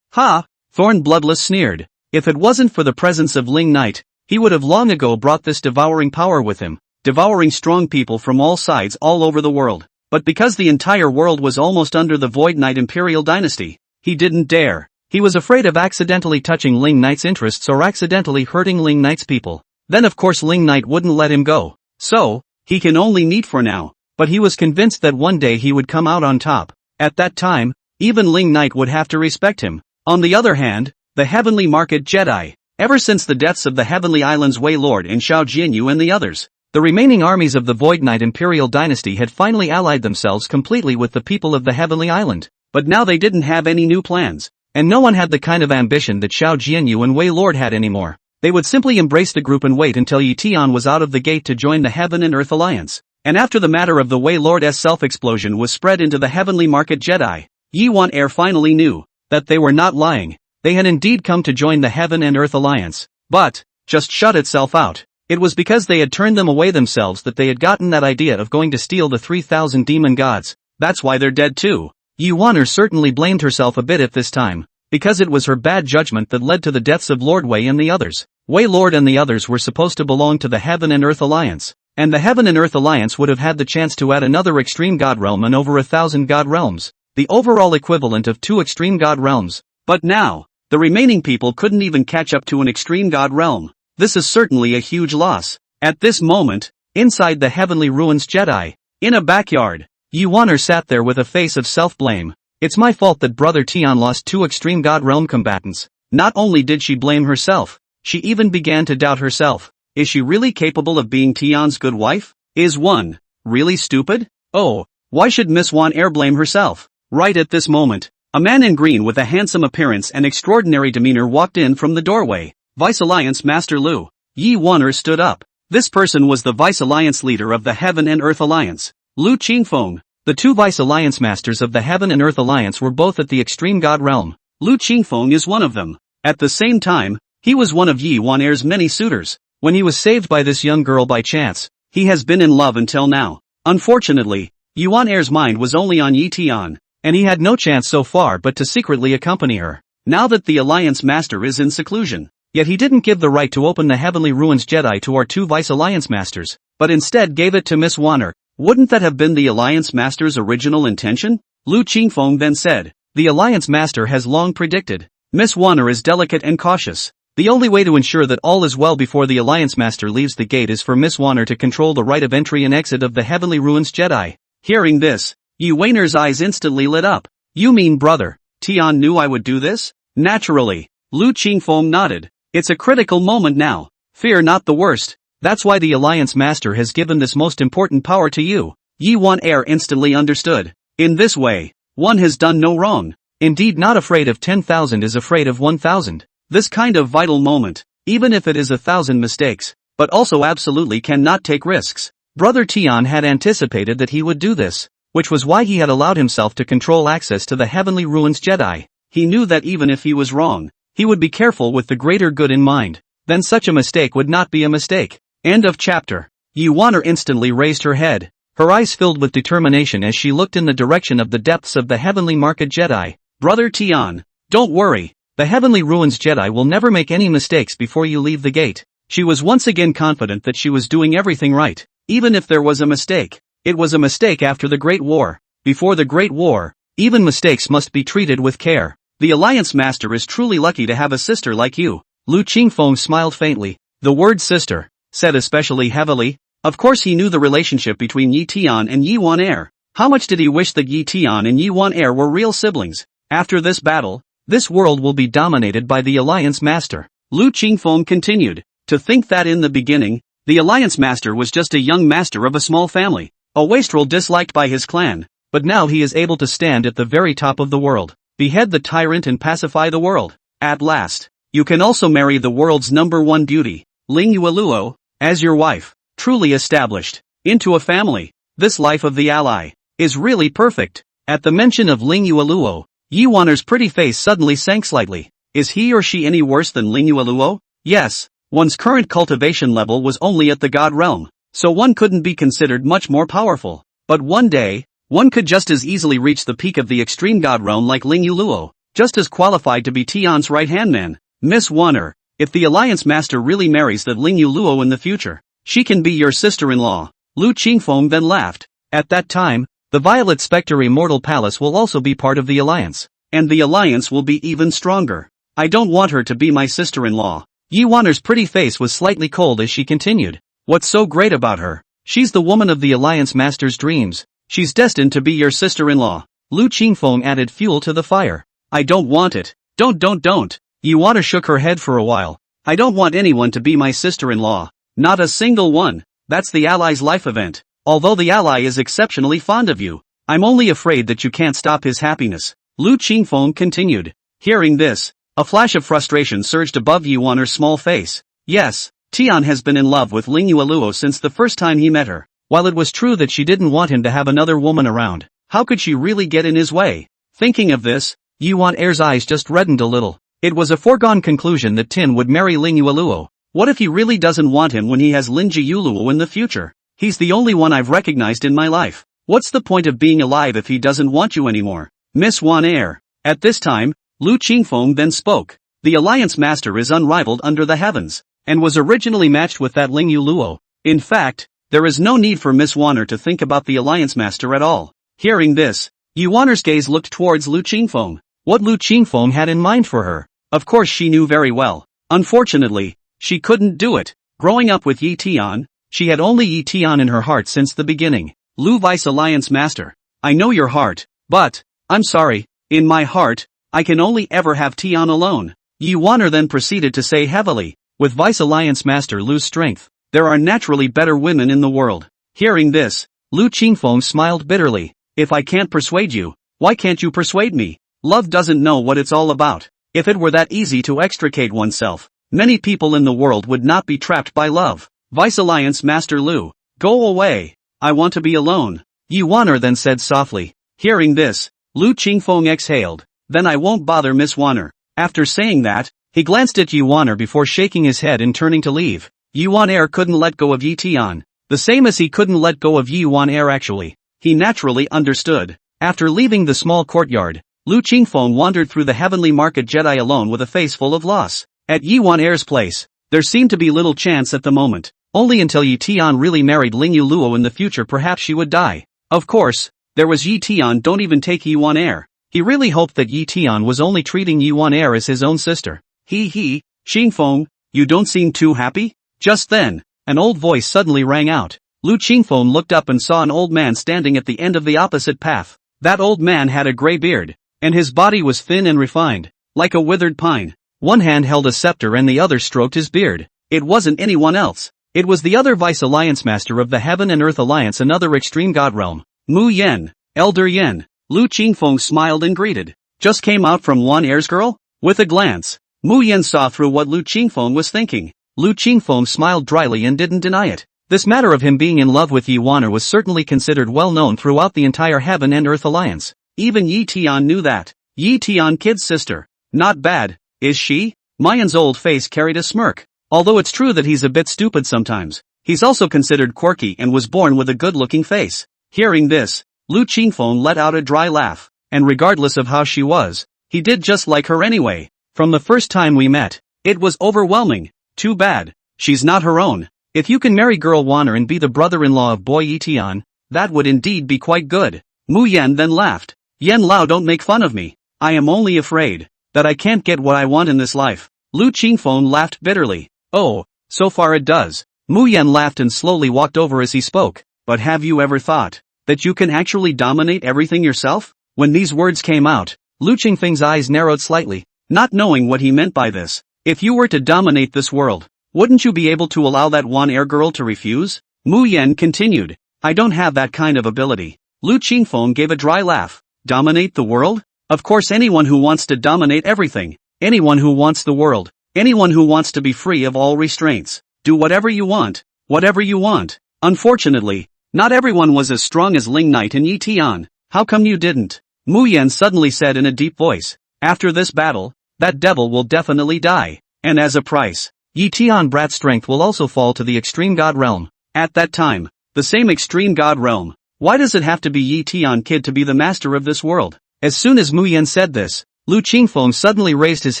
Speaker 1: Ha! Thorn Bloodless sneered. If it wasn't for the presence of Ling Knight, he would have long ago brought this devouring power with him, devouring strong people from all sides all over the world. But because the entire world was almost under the Void Knight Imperial Dynasty, he didn't dare. He was afraid of accidentally touching Ling Knight's interests or accidentally hurting Ling Knight's people. Then of course Ling Knight wouldn't let him go. So, he can only meet for now. But he was convinced that one day he would come out on top. At that time, even Ling Knight would have to respect him. On the other hand, the Heavenly Market Jedi. Ever since the deaths of the Heavenly Islands Wei Lord and Xiao Jianyu and the others, the remaining armies of the Void Knight Imperial Dynasty had finally allied themselves completely with the people of the Heavenly Island. But now they didn't have any new plans, and no one had the kind of ambition that Xiao Jianyu and Wei Lord had anymore. They would simply embrace the group and wait until Yi Tian was out of the gate to join the Heaven and Earth Alliance. And after the matter of the Wei Lord's self-explosion was spread into the Heavenly Market Jedi, Yi Wan Air finally knew that they were not lying. They had indeed come to join the Heaven and Earth Alliance. But, just shut itself out. It was because they had turned them away themselves that they had gotten that idea of going to steal the 3,000 demon gods. That's why they're dead too. Yi Waner certainly blamed herself a bit at this time. because it was her bad judgment that led to the deaths of Lord Wei and the others. Wei Lord and the others were supposed to belong to the Heaven and Earth Alliance, and the Heaven and Earth Alliance would have had the chance to add another extreme god realm and over 1,000 god realms, the overall equivalent of 2 extreme god realms. But now, the remaining people couldn't even catch up to an extreme god realm. This is certainly a huge loss. At this moment, inside the Heavenly Ruins Jedi, in a backyard, Yi Waner sat there with a face of self-blame. It's my fault that Brother Tian lost 2 extreme god realm combatants. Not only did she blame herself, she even began to doubt herself. Is she really capable of being Tian's good wife? Is one really stupid? Oh, why should Miss Wan Air blame herself? Right at this moment, a man in green with a handsome appearance and extraordinary demeanor walked in from the doorway. Vice Alliance Master Lu. Yi Waner stood up. This person was the Vice Alliance leader of the Heaven and Earth Alliance, Lu Qingfeng. The 2 Vice Alliance Masters of the Heaven and Earth Alliance were both at the Extreme God Realm. Lu Qingfeng is one of them. At the same time, he was one of Yi Waner's many suitors. When he was saved by this young girl by chance, he has been in love until now. Unfortunately, Yi Waner's mind was only on Yi Tian, and he had no chance so far but to secretly accompany her. Now that the Alliance Master is in seclusion, yet he didn't give the right to open the Heavenly Ruins Jedi to our 2 Vice Alliance Masters, but instead gave it to Miss Waner. Wouldn't that have been the Alliance Master's original intention? Lu Qingfeng then said. The Alliance Master has long predicted. Miss Waner is delicate and cautious. The only way to ensure that all is well before the Alliance Master leaves the gate is for Miss Waner to control the right of entry and exit of the Heavenly Ruins Jedi. Hearing this, Yi Waner's eyes instantly lit up. You mean Brother Tian knew I would do this? Naturally. Lu Qingfeng nodded. It's a critical moment now. Fear not the worst. That's why the Alliance Master has given this most important power to you. Yi Waner instantly understood. In this way, one has done no wrong. Indeed, not afraid of 10,000 is afraid of 1,000. This kind of vital moment, even if it is 1,000 mistakes, but also absolutely cannot take risks. Brother Tian had anticipated that he would do this, which was why he had allowed himself to control access to the Heavenly Ruins Jedi. He knew that even if he was wrong, he would be careful with the greater good in mind. Then such a mistake would not be a mistake. End of chapter. Yi Waner instantly raised her head, her eyes filled with determination as she looked in the direction of the depths of the Heavenly Market Jedi. Brother Tian, don't worry, the Heavenly Ruins Jedi will never make any mistakes before you leave the gate. She was once again confident that she was doing everything right, even if there was a mistake. It was a mistake after the Great War. Before the Great War, even mistakes must be treated with care. The Alliance Master is truly lucky to have a sister like you. Lu Qingfeng smiled faintly. The word sister, said especially heavily. Of course he knew the relationship between Yi Tian and Yi Waner. How much did he wish that Yi Tian and Yi Waner were real siblings? After this battle, this world will be dominated by the Alliance Master. Lu Qingfeng continued. To think that in the beginning, the Alliance Master was just a young master of a small family, a wastrel disliked by his clan, but now he is able to stand at the very top of the world, behead the tyrant and pacify the world. At last, you can also marry the world's #1 beauty, Ling Yueluo, as your wife, truly established into a family. This life of the ally is really perfect. At the mention of Ling Yueluo, Yi Waner's pretty face suddenly sank slightly. Is he or she any worse than Ling Yueluo? Yes, one's current cultivation level was only at the God realm, so one couldn't be considered much more powerful. But one day, one could just as easily reach the peak of the extreme God realm like Ling Yueluo, just as qualified to be Tian's right-hand man. Miss Waner, if the Alliance Master really marries that Ling Yueluo in the future, she can be your sister-in-law. Lu Qingfeng then laughed. At that time, the Violet Spectre Immortal Palace will also be part of the Alliance, and the Alliance will be even stronger. I don't want her to be my sister-in-law. Yi Waner's pretty face was slightly cold as she continued. What's so great about her? She's the woman of the Alliance Master's dreams. She's destined to be your sister-in-law. Lu Qingfeng added fuel to the fire. I don't want it. Don't. Yi Waner shook her head for a while. I don't want anyone to be my sister-in-law. Not a single one. That's the ally's life event. Although the ally is exceptionally fond of you, I'm only afraid that you can't stop his happiness. Lu Qingfeng continued. Hearing this, a flash of frustration surged above Yi Waner's small face. Yes, Tian has been in love with Ling Yueluo since the first time he met her. While it was true that she didn't want him to have another woman around, how could she really get in his way? Thinking of this, Yi Waner's eyes just reddened a little. It was a foregone conclusion that Tin would marry Ling Yueluo. What if he really doesn't want him when he has Lin Jiuluo in the future? He's the only one I've recognized in my life. What's the point of being alive if he doesn't want you anymore? Miss Waner. At this time, Lu Qingfeng then spoke. The Alliance Master is unrivaled under the heavens, and was originally matched with that Ling Yu Luo. In fact, there is no need for Miss Wanner to think about the Alliance Master at all. Hearing this, Yu Wanner's gaze looked towards Lu Qingfeng. What Lu Qingfeng had in mind for her, of course she knew very well. Unfortunately, she couldn't do it. Growing up with Yi Tian, she had only Yi Tian in her heart since the beginning. Lu Vice Alliance Master, I know your heart, but, I'm sorry, in my heart, I can only ever have Tian alone. Yu Wanner then proceeded to say heavily, with Vice Alliance Master Lu's strength, there are naturally better women in the world. Hearing this, Lu Qingfeng smiled bitterly. If I can't persuade you, why can't you persuade me? Love doesn't know what it's all about. If it were that easy to extricate oneself, many people in the world would not be trapped by love. Vice Alliance Master Lu, go away. I want to be alone. Yu Wanner then said softly. Hearing this, Lu Qingfeng exhaled. Then I won't bother Miss Wanner. After saying that, he glanced at Yu Wanner before shaking his head and turning to leave. Yu Wanner couldn't let go of Yi Tian. The same as he couldn't let go of Yi Wanner actually. He naturally understood. After leaving the small courtyard, Lu Qingfeng wandered through the heavenly market Jedi alone with a face full of loss. At Yi Wanner's place, there seemed to be little chance at the moment. Only until Yi Tian really married Ling Yu Luo in the future perhaps she would die. Of course, there was Yi Tian. Don't even take Yi Wanner. He really hoped that Yi Tian was only treating Yi Wanner as his own sister. Qingfeng, you don't seem too happy? Just then, an old voice suddenly rang out. Lu Qingfeng looked up and saw an old man standing at the end of the opposite path. That old man had a gray beard, and his body was thin and refined, like a withered pine. One hand held a scepter and the other stroked his beard. It wasn't anyone else. It was the other Vice Alliance Master of the Heaven and Earth Alliance, another extreme god realm. Mu Yen, Elder Yen. Lu Qingfeng smiled and greeted. Just came out from Wanner's girl? With a glance, Mu Yen saw through what Lu Qingfeng was thinking. Lu Qingfeng smiled dryly and didn't deny it. This matter of him being in love with Yi Wanner was certainly considered well known throughout the entire Heaven and Earth Alliance. Even Yi Tian knew that. Yi Tian, kid's sister. Not bad, is she? Mayan's old face carried a smirk. Although it's true that he's a bit stupid sometimes, he's also considered quirky and was born with a good-looking face. Hearing this, Lu Qingfeng let out a dry laugh. And regardless of how she was, he did just like her anyway. From the first time we met, it was overwhelming. Too bad, she's not her own. If you can marry girl Wanner and be the brother-in-law of boy Yi Tian, that would indeed be quite good. Mu Yen then laughed. Yen Lao, don't make fun of me. I am only afraid that I can't get what I want in this life. Lu Qingfeng laughed bitterly. Oh, so far it does. Mu Yen laughed and slowly walked over as he spoke. But have you ever thought that you can actually dominate everything yourself? When these words came out, Lu Qingfeng's eyes narrowed slightly, not knowing what he meant by this. If you were to dominate this world, wouldn't you be able to allow that Wanner girl to refuse? Mu Yen continued. I don't have that kind of ability. Lu Qingfeng gave a dry laugh. Dominate the world? Of course, anyone who wants to dominate everything. Anyone who wants the world. Anyone who wants to be free of all restraints. Do whatever you want. Whatever you want. Unfortunately, not everyone was as strong as Ling Knight and Yi Tian. How come you didn't? Mu Yen suddenly said in a deep voice. After this battle, that devil will definitely die. And as a price, Yi Tian brat's strength will also fall to the extreme god realm. At that time, the same extreme god realm. Why does it have to be Yi Tian kid to be the master of this world? As soon as Mu Yen said this, Lu Qingfeng suddenly raised his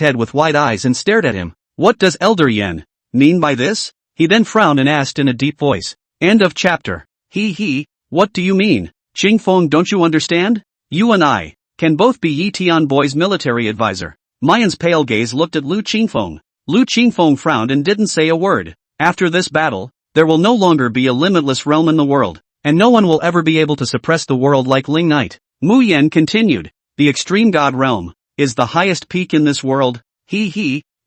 Speaker 1: head with wide eyes and stared at him. What does Elder Yen mean by this? He then frowned and asked in a deep voice. End of chapter. What do you mean? Qingfeng, don't you understand? You and I can both be Yi Tian boy's military advisor. Mayan's pale gaze looked at Lu Qingfeng. Lu Qingfeng frowned and didn't say a word. After this battle, there will no longer be a limitless realm in the world, and no one will ever be able to suppress the world like Ling Knight. Mu Yen continued. The extreme god realm is the highest peak in this world.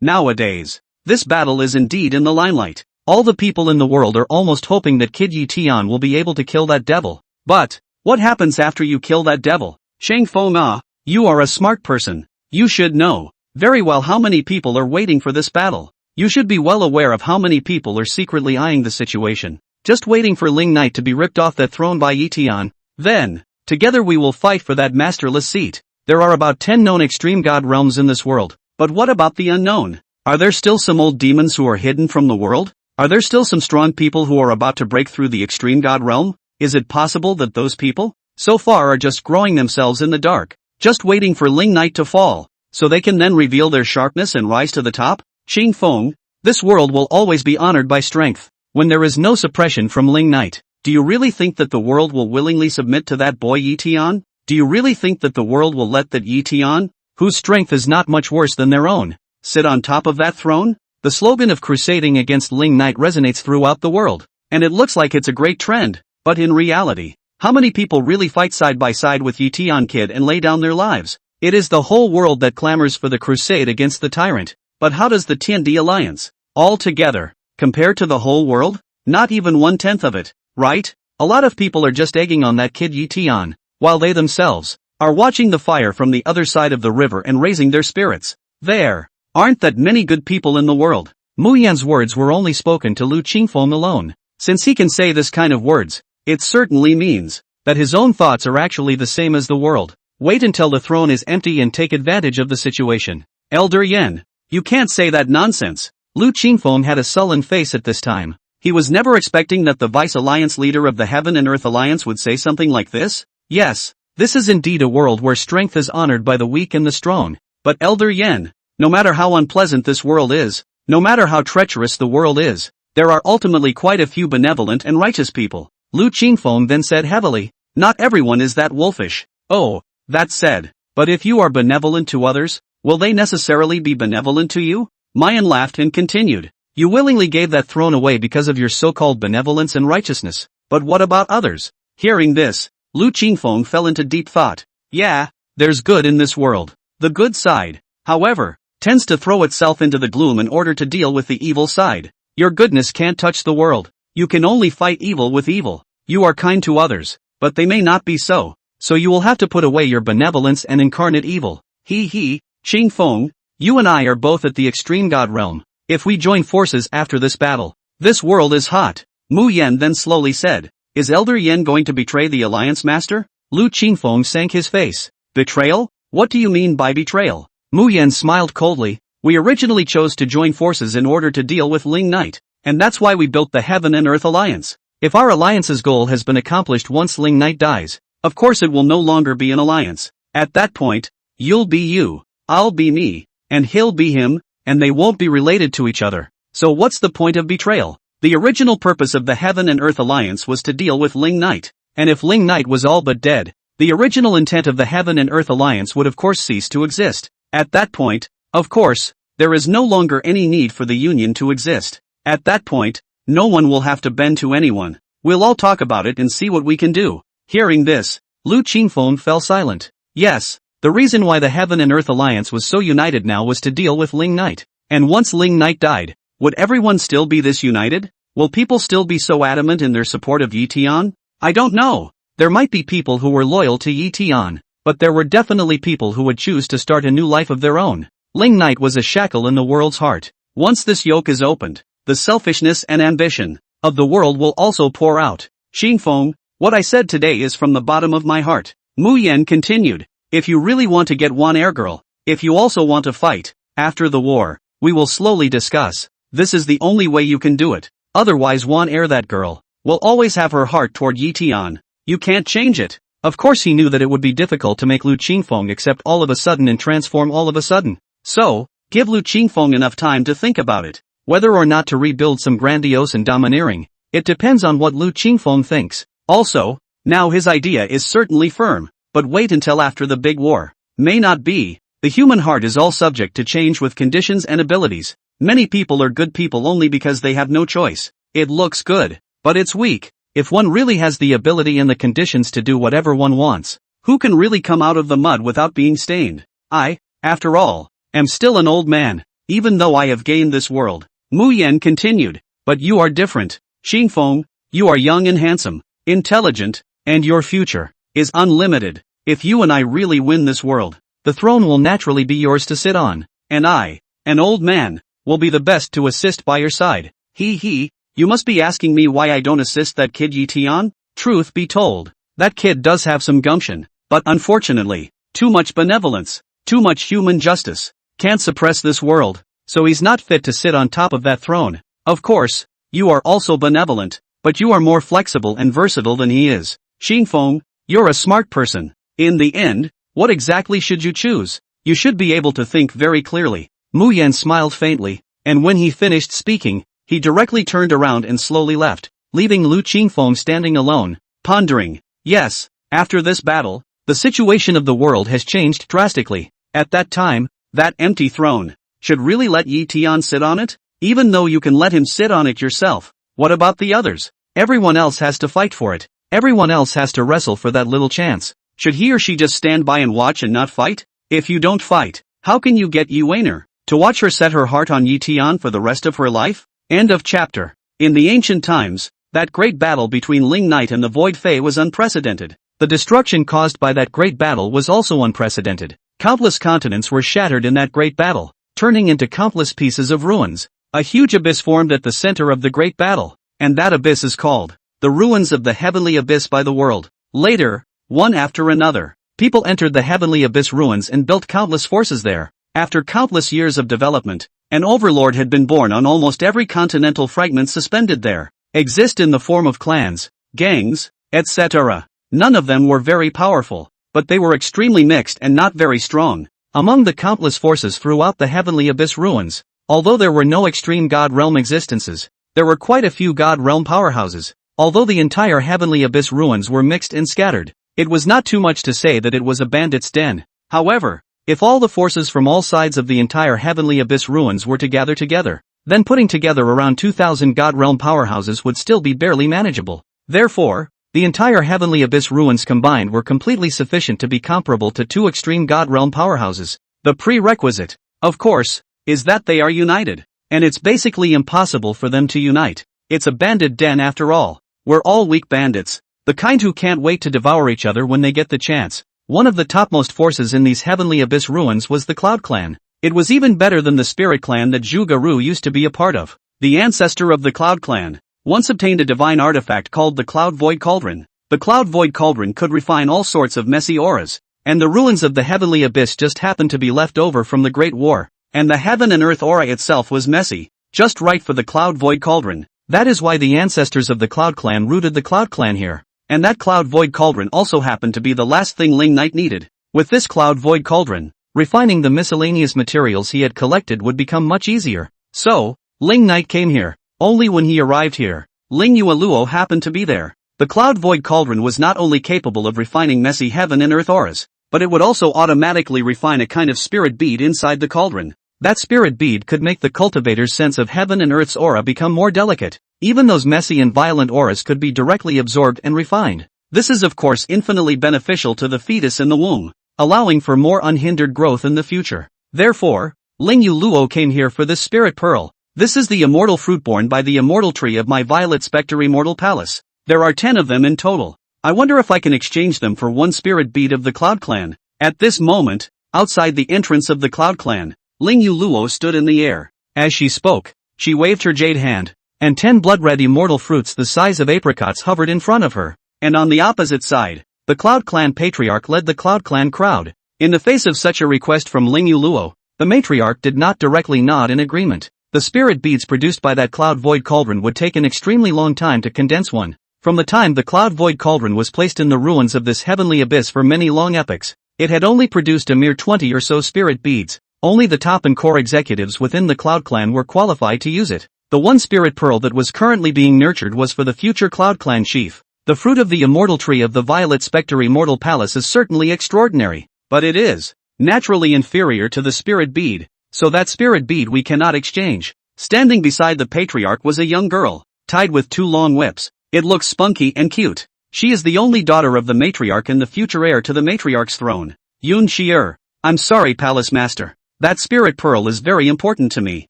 Speaker 1: Nowadays, this battle is indeed in the limelight. All the people in the world are almost hoping that Kid Yi Tian will be able to kill that devil. But what happens after you kill that devil? Shang Feng, you are a smart person. You should know very well how many people are waiting for this battle. You should be well aware of how many people are secretly eyeing the situation, just waiting for Ling Knight to be ripped off that throne by Yi Tian. Then, together we will fight for that masterless seat. There are about 10 known extreme god realms in this world. But what about the unknown? Are there still some old demons who are hidden from the world? Are there still some strong people who are about to break through the extreme god realm? Is it possible that those people, so far, are just growing themselves in the dark, just waiting for Ling Knight to fall? so they can then reveal their sharpness and rise to the top? Qing Feng, this world will always be honored by strength. When there is no suppression from Ling Knight, do you really think that the world will willingly submit to that boy Yi Tian? Do you really think that the world will let that Yi Tian, whose strength is not much worse than their own, sit on top of that throne? The slogan of crusading against Ling Knight resonates throughout the world, and it looks like it's a great trend, but in reality, how many people really fight side by side with Yi Tian Kid and lay down their lives? It is the whole world that clamors for the crusade against the tyrant, but how does the Tiandi alliance, all together, compare to the whole world? Not even 1/10 of it, right? A lot of people are just egging on that kid Yi Tian, while they themselves are watching the fire from the other side of the river and raising their spirits. There aren't that many good people in the world. Mu Yan's words were only spoken to Lu Qingfeng alone. Since he can say this kind of words, it certainly means that his own thoughts are actually the same as the world. Wait until the throne is empty and take advantage of the situation. Elder Yan, you can't say that nonsense. Lu Qingfeng had a sullen face at this time. He was never expecting that the Vice Alliance leader of the Heaven and Earth Alliance would say something like this. Yes, this is indeed a world where strength is honored by the weak and the strong. But Elder Yan, no matter how unpleasant this world is, no matter how treacherous the world is, there are ultimately quite a few benevolent and righteous people. Lu Qingfeng then said heavily, not everyone is that wolfish. Oh, that said, but if you are benevolent to others, will they necessarily be benevolent to you? Mayan laughed and continued. You willingly gave that throne away because of your so-called benevolence and righteousness, but what about others? Hearing this, Lu Qingfeng fell into deep thought. Yeah, there's good in this world. The good side, however, tends to throw itself into the gloom in order to deal with the evil side. Your goodness can't touch the world. You can only fight evil with evil. You are kind to others, but they may not be so. So you will have to put away your benevolence and incarnate evil. Qing Feng, you and I are both at the extreme god realm. If we join forces after this battle, this world is hot. Mu Yan then slowly said, is Elder Yan going to betray the alliance master? Lu Qingfeng sank his face. Betrayal? What do you mean by betrayal? Mu Yan smiled coldly. We originally chose to join forces in order to deal with Ling Knight, and that's why we built the Heaven and Earth Alliance. If our alliance's goal has been accomplished once Ling Knight dies, of course it will no longer be an alliance. At that point, you'll be you, I'll be me, and he'll be him, and they won't be related to each other. So what's the point of betrayal? The original purpose of the Heaven and Earth Alliance was to deal with Ling Knight, and if Ling Knight was all but dead, the original intent of the Heaven and Earth Alliance would of course cease to exist. At that point, of course, there is no longer any need for the Union to exist. At that point, no one will have to bend to anyone. We'll all talk about it and see what we can do. Hearing this, Lu Qingfeng fell silent. Yes, the reason why the Heaven and Earth Alliance was so united now was to deal with Ling Knight. And once Ling Knight died, would everyone still be this united? Will people still be so adamant in their support of Yi Tian? I don't know. There might be people who were loyal to Yi Tian, but there were definitely people who would choose to start a new life of their own. Ling Knight was a shackle in the world's heart. Once this yoke is opened, the selfishness and ambition of the world will also pour out. Qing Feng, what I said today is from the bottom of my heart. Mu Yan continued. If you really want to get one air girl, if you also want to fight, after the war, we will slowly discuss. This is the only way you can do it. Otherwise one air that girl will always have her heart toward Yi Tian. You can't change it. Of course he knew that it would be difficult to make Lu Qingfeng accept all of a sudden and transform all of a sudden. So, give Lu Qingfeng enough time to think about it. Whether or not to rebuild some grandiose and domineering, it depends on what Lu Qingfeng thinks. Also, now his idea is certainly firm, but wait until after the big war. May not be. The human heart is all subject to change with conditions and abilities. Many people are good people only because they have no choice. It looks good, but it's weak. If one really has the ability and the conditions to do whatever one wants, who can really come out of the mud without being stained? I, after all, am still an old man, even though I have gained this world. Mu Yan continued, but you are different. Qing Feng, you are young and handsome, intelligent, and your future is unlimited. If you and I really win this world, the throne will naturally be yours to sit on, and I, an old man, will be the best to assist by your side. You must be asking me why I don't assist that kid Yi Tian? Truth be told, that kid does have some gumption, but unfortunately, too much benevolence, too much human justice, can't suppress this world, so he's not fit to sit on top of that throne. Of course, you are also benevolent, but you are more flexible and versatile than he is. Qing Feng, you're a smart person. In the end, what exactly should you choose? You should be able to think very clearly. Mu Yan smiled faintly, and when he finished speaking, he directly turned around and slowly left, leaving Lu Qingfeng standing alone, pondering. Yes, after this battle, the situation of the world has changed drastically. At that time, that empty throne should really let Yi Tian sit on it? Even though you can let him sit on it yourself, what about the others? Everyone else has to fight for it. Everyone else has to wrestle for that little chance. Should he or she just stand by and watch and not fight? If you don't fight, how can you get Yi Weiner to watch her set her heart on Yi Tian for the rest of her life? End of chapter. In the ancient times, that great battle between Ling Knight and the Void Fae was unprecedented. The destruction caused by that great battle was also unprecedented. Countless continents were shattered in that great battle, turning into countless pieces of ruins. A huge abyss formed at the center of the great battle, and that abyss is called the ruins of the heavenly abyss by the world. Later, one after another, people entered the heavenly abyss ruins and built countless forces there. After countless years of development, an overlord had been born on almost every continental fragment suspended there. Exist in the form of clans, gangs, etc. None of them were very powerful, but they were extremely mixed and not very strong. Among the countless forces throughout the heavenly abyss ruins, although there were no extreme god realm existences, there were quite a few god realm powerhouses. Although the entire heavenly abyss ruins were mixed and scattered, it was not too much to say that it was a bandit's den. However, if all the forces from all sides of the entire heavenly abyss ruins were to gather together, then putting together around 2,000 god realm powerhouses would still be barely manageable. Therefore, the entire heavenly abyss ruins combined were completely sufficient to be comparable to 2 extreme god realm powerhouses. The prerequisite, of course, is that they are united. And it's basically impossible for them to unite. It's a bandit den after all. We're all weak bandits, the kind who can't wait to devour each other when they get the chance. One of the topmost forces in these heavenly abyss ruins was the Cloud Clan. It was even better than the Spirit Clan that Zhu Garu used to be a part of. The ancestor of the Cloud Clan once obtained a divine artifact called the Cloud Void Cauldron. The Cloud Void Cauldron could refine all sorts of messy auras, and the ruins of the heavenly abyss just happened to be left over from the Great War. And the heaven and earth aura itself was messy, just right for the Cloud Void Cauldron. That is why the ancestors of the Cloud Clan rooted the Cloud Clan here. And that Cloud Void Cauldron also happened to be the last thing Ling Knight needed. With this Cloud Void Cauldron, refining the miscellaneous materials he had collected would become much easier. So, Ling Knight came here. Only when he arrived here, Ling Yueluo happened to be there. The Cloud Void Cauldron was not only capable of refining messy heaven and earth auras, but it would also automatically refine a kind of spirit bead inside the cauldron. That spirit bead could make the cultivator's sense of heaven and earth's aura become more delicate. Even those messy and violent auras could be directly absorbed and refined. This is of course infinitely beneficial to the fetus in the womb, allowing for more unhindered growth in the future. Therefore, Ling Yueluo came here for this spirit pearl. This is the immortal fruit born by the immortal tree of my Violet Spectre Immortal Palace. There are 10 of them in total. I wonder if I can exchange them for 1 spirit bead of the Cloud Clan. At this moment, outside the entrance of the Cloud Clan, Ling Yueluo stood in the air. As she spoke, she waved her jade hand, and 10 blood-red immortal fruits the size of apricots hovered in front of her. And on the opposite side, the Cloud Clan Patriarch led the Cloud Clan crowd. In the face of such a request from Ling Yueluo, the matriarch did not directly nod in agreement. The spirit beads produced by that Cloud Void Cauldron would take an extremely long time to condense one. From the time the Cloud Void Cauldron was placed in the ruins of this heavenly abyss for many long epochs, it had only produced a mere 20 or so spirit beads. Only the top and core executives within the Cloud Clan were qualified to use it. The 1 spirit pearl that was currently being nurtured was for the future Cloud Clan chief. The fruit of the immortal tree of the Violet Spectre Immortal Palace is certainly extraordinary, but it is naturally inferior to the spirit bead, so that spirit bead we cannot exchange. Standing beside the patriarch was a young girl, tied with 2 long whips. It looks spunky and cute. She is the only daughter of the matriarch and the future heir to the matriarch's throne. Yun Xier. I'm sorry, Palace Master. That spirit pearl is very important to me.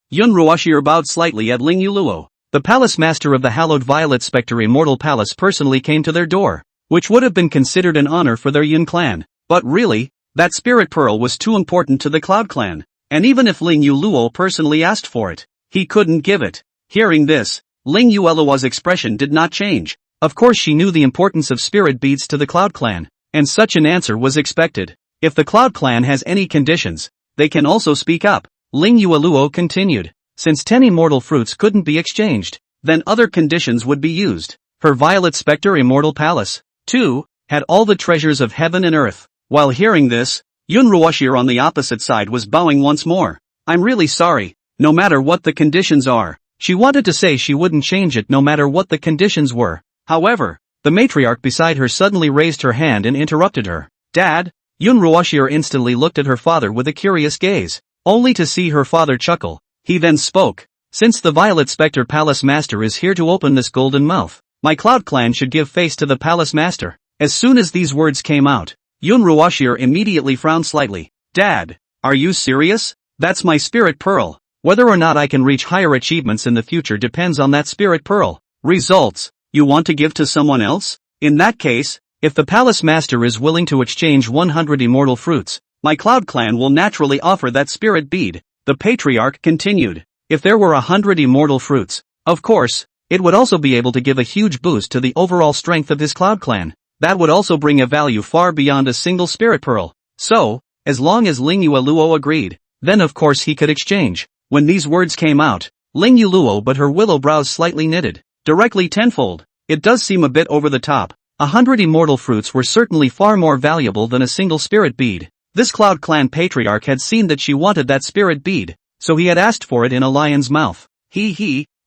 Speaker 1: Yun Ruoxier bowed slightly at Ling Yueluo. The Palace Master of the hallowed Violet Spectre Immortal Palace personally came to their door, which would have been considered an honor for their Yun clan. But really, that spirit pearl was too important to the Cloud Clan, and even if Ling Yueluo personally asked for it, he couldn't give it. Hearing this, Ling Yueluo's expression did not change. Of course she knew the importance of spirit beads to the Cloud Clan, and such an answer was expected. If the Cloud Clan has any conditions, they can also speak up. Ling Yueluo continued. Since 10 immortal fruits couldn't be exchanged, then other conditions would be used. Her Violet Spectre Immortal Palace, too, had all the treasures of heaven and earth. While hearing this, Yun Ruoshir on the opposite side was bowing once more. I'm really sorry, no matter what the conditions are. She wanted to say she wouldn't change it no matter what the conditions were. However, the matriarch beside her suddenly raised her hand and interrupted her. Dad? Yun Ruoshir instantly looked at her father with a curious gaze, only to see her father chuckle. He then spoke. Since the Violet Spectre Palace Master is here to open this golden mouth, my Cloud Clan should give face to the Palace Master. As soon as these words came out, Yun Ruoshir immediately frowned slightly. Dad, are you serious? That's my spirit pearl. Whether or not I can reach higher achievements in the future depends on that spirit pearl. Results, you want to give to someone else? In that case, if the Palace Master is willing to exchange 100 immortal fruits, my Cloud Clan will naturally offer that spirit bead. The Patriarch continued. If there were 100 immortal fruits, of course, it would also be able to give a huge boost to the overall strength of his Cloud Clan. That would also bring a value far beyond a single spirit pearl. So, as long as Ling Yueluo agreed, then of course he could exchange. When these words came out, Ling Yueluo but her willow brows slightly knitted. Directly tenfold. It does seem a bit over the top. 100 immortal fruits were certainly far more valuable than a single spirit bead. This Cloud Clan Patriarch had seen that she wanted that spirit bead, so he had asked for it in a lion's mouth.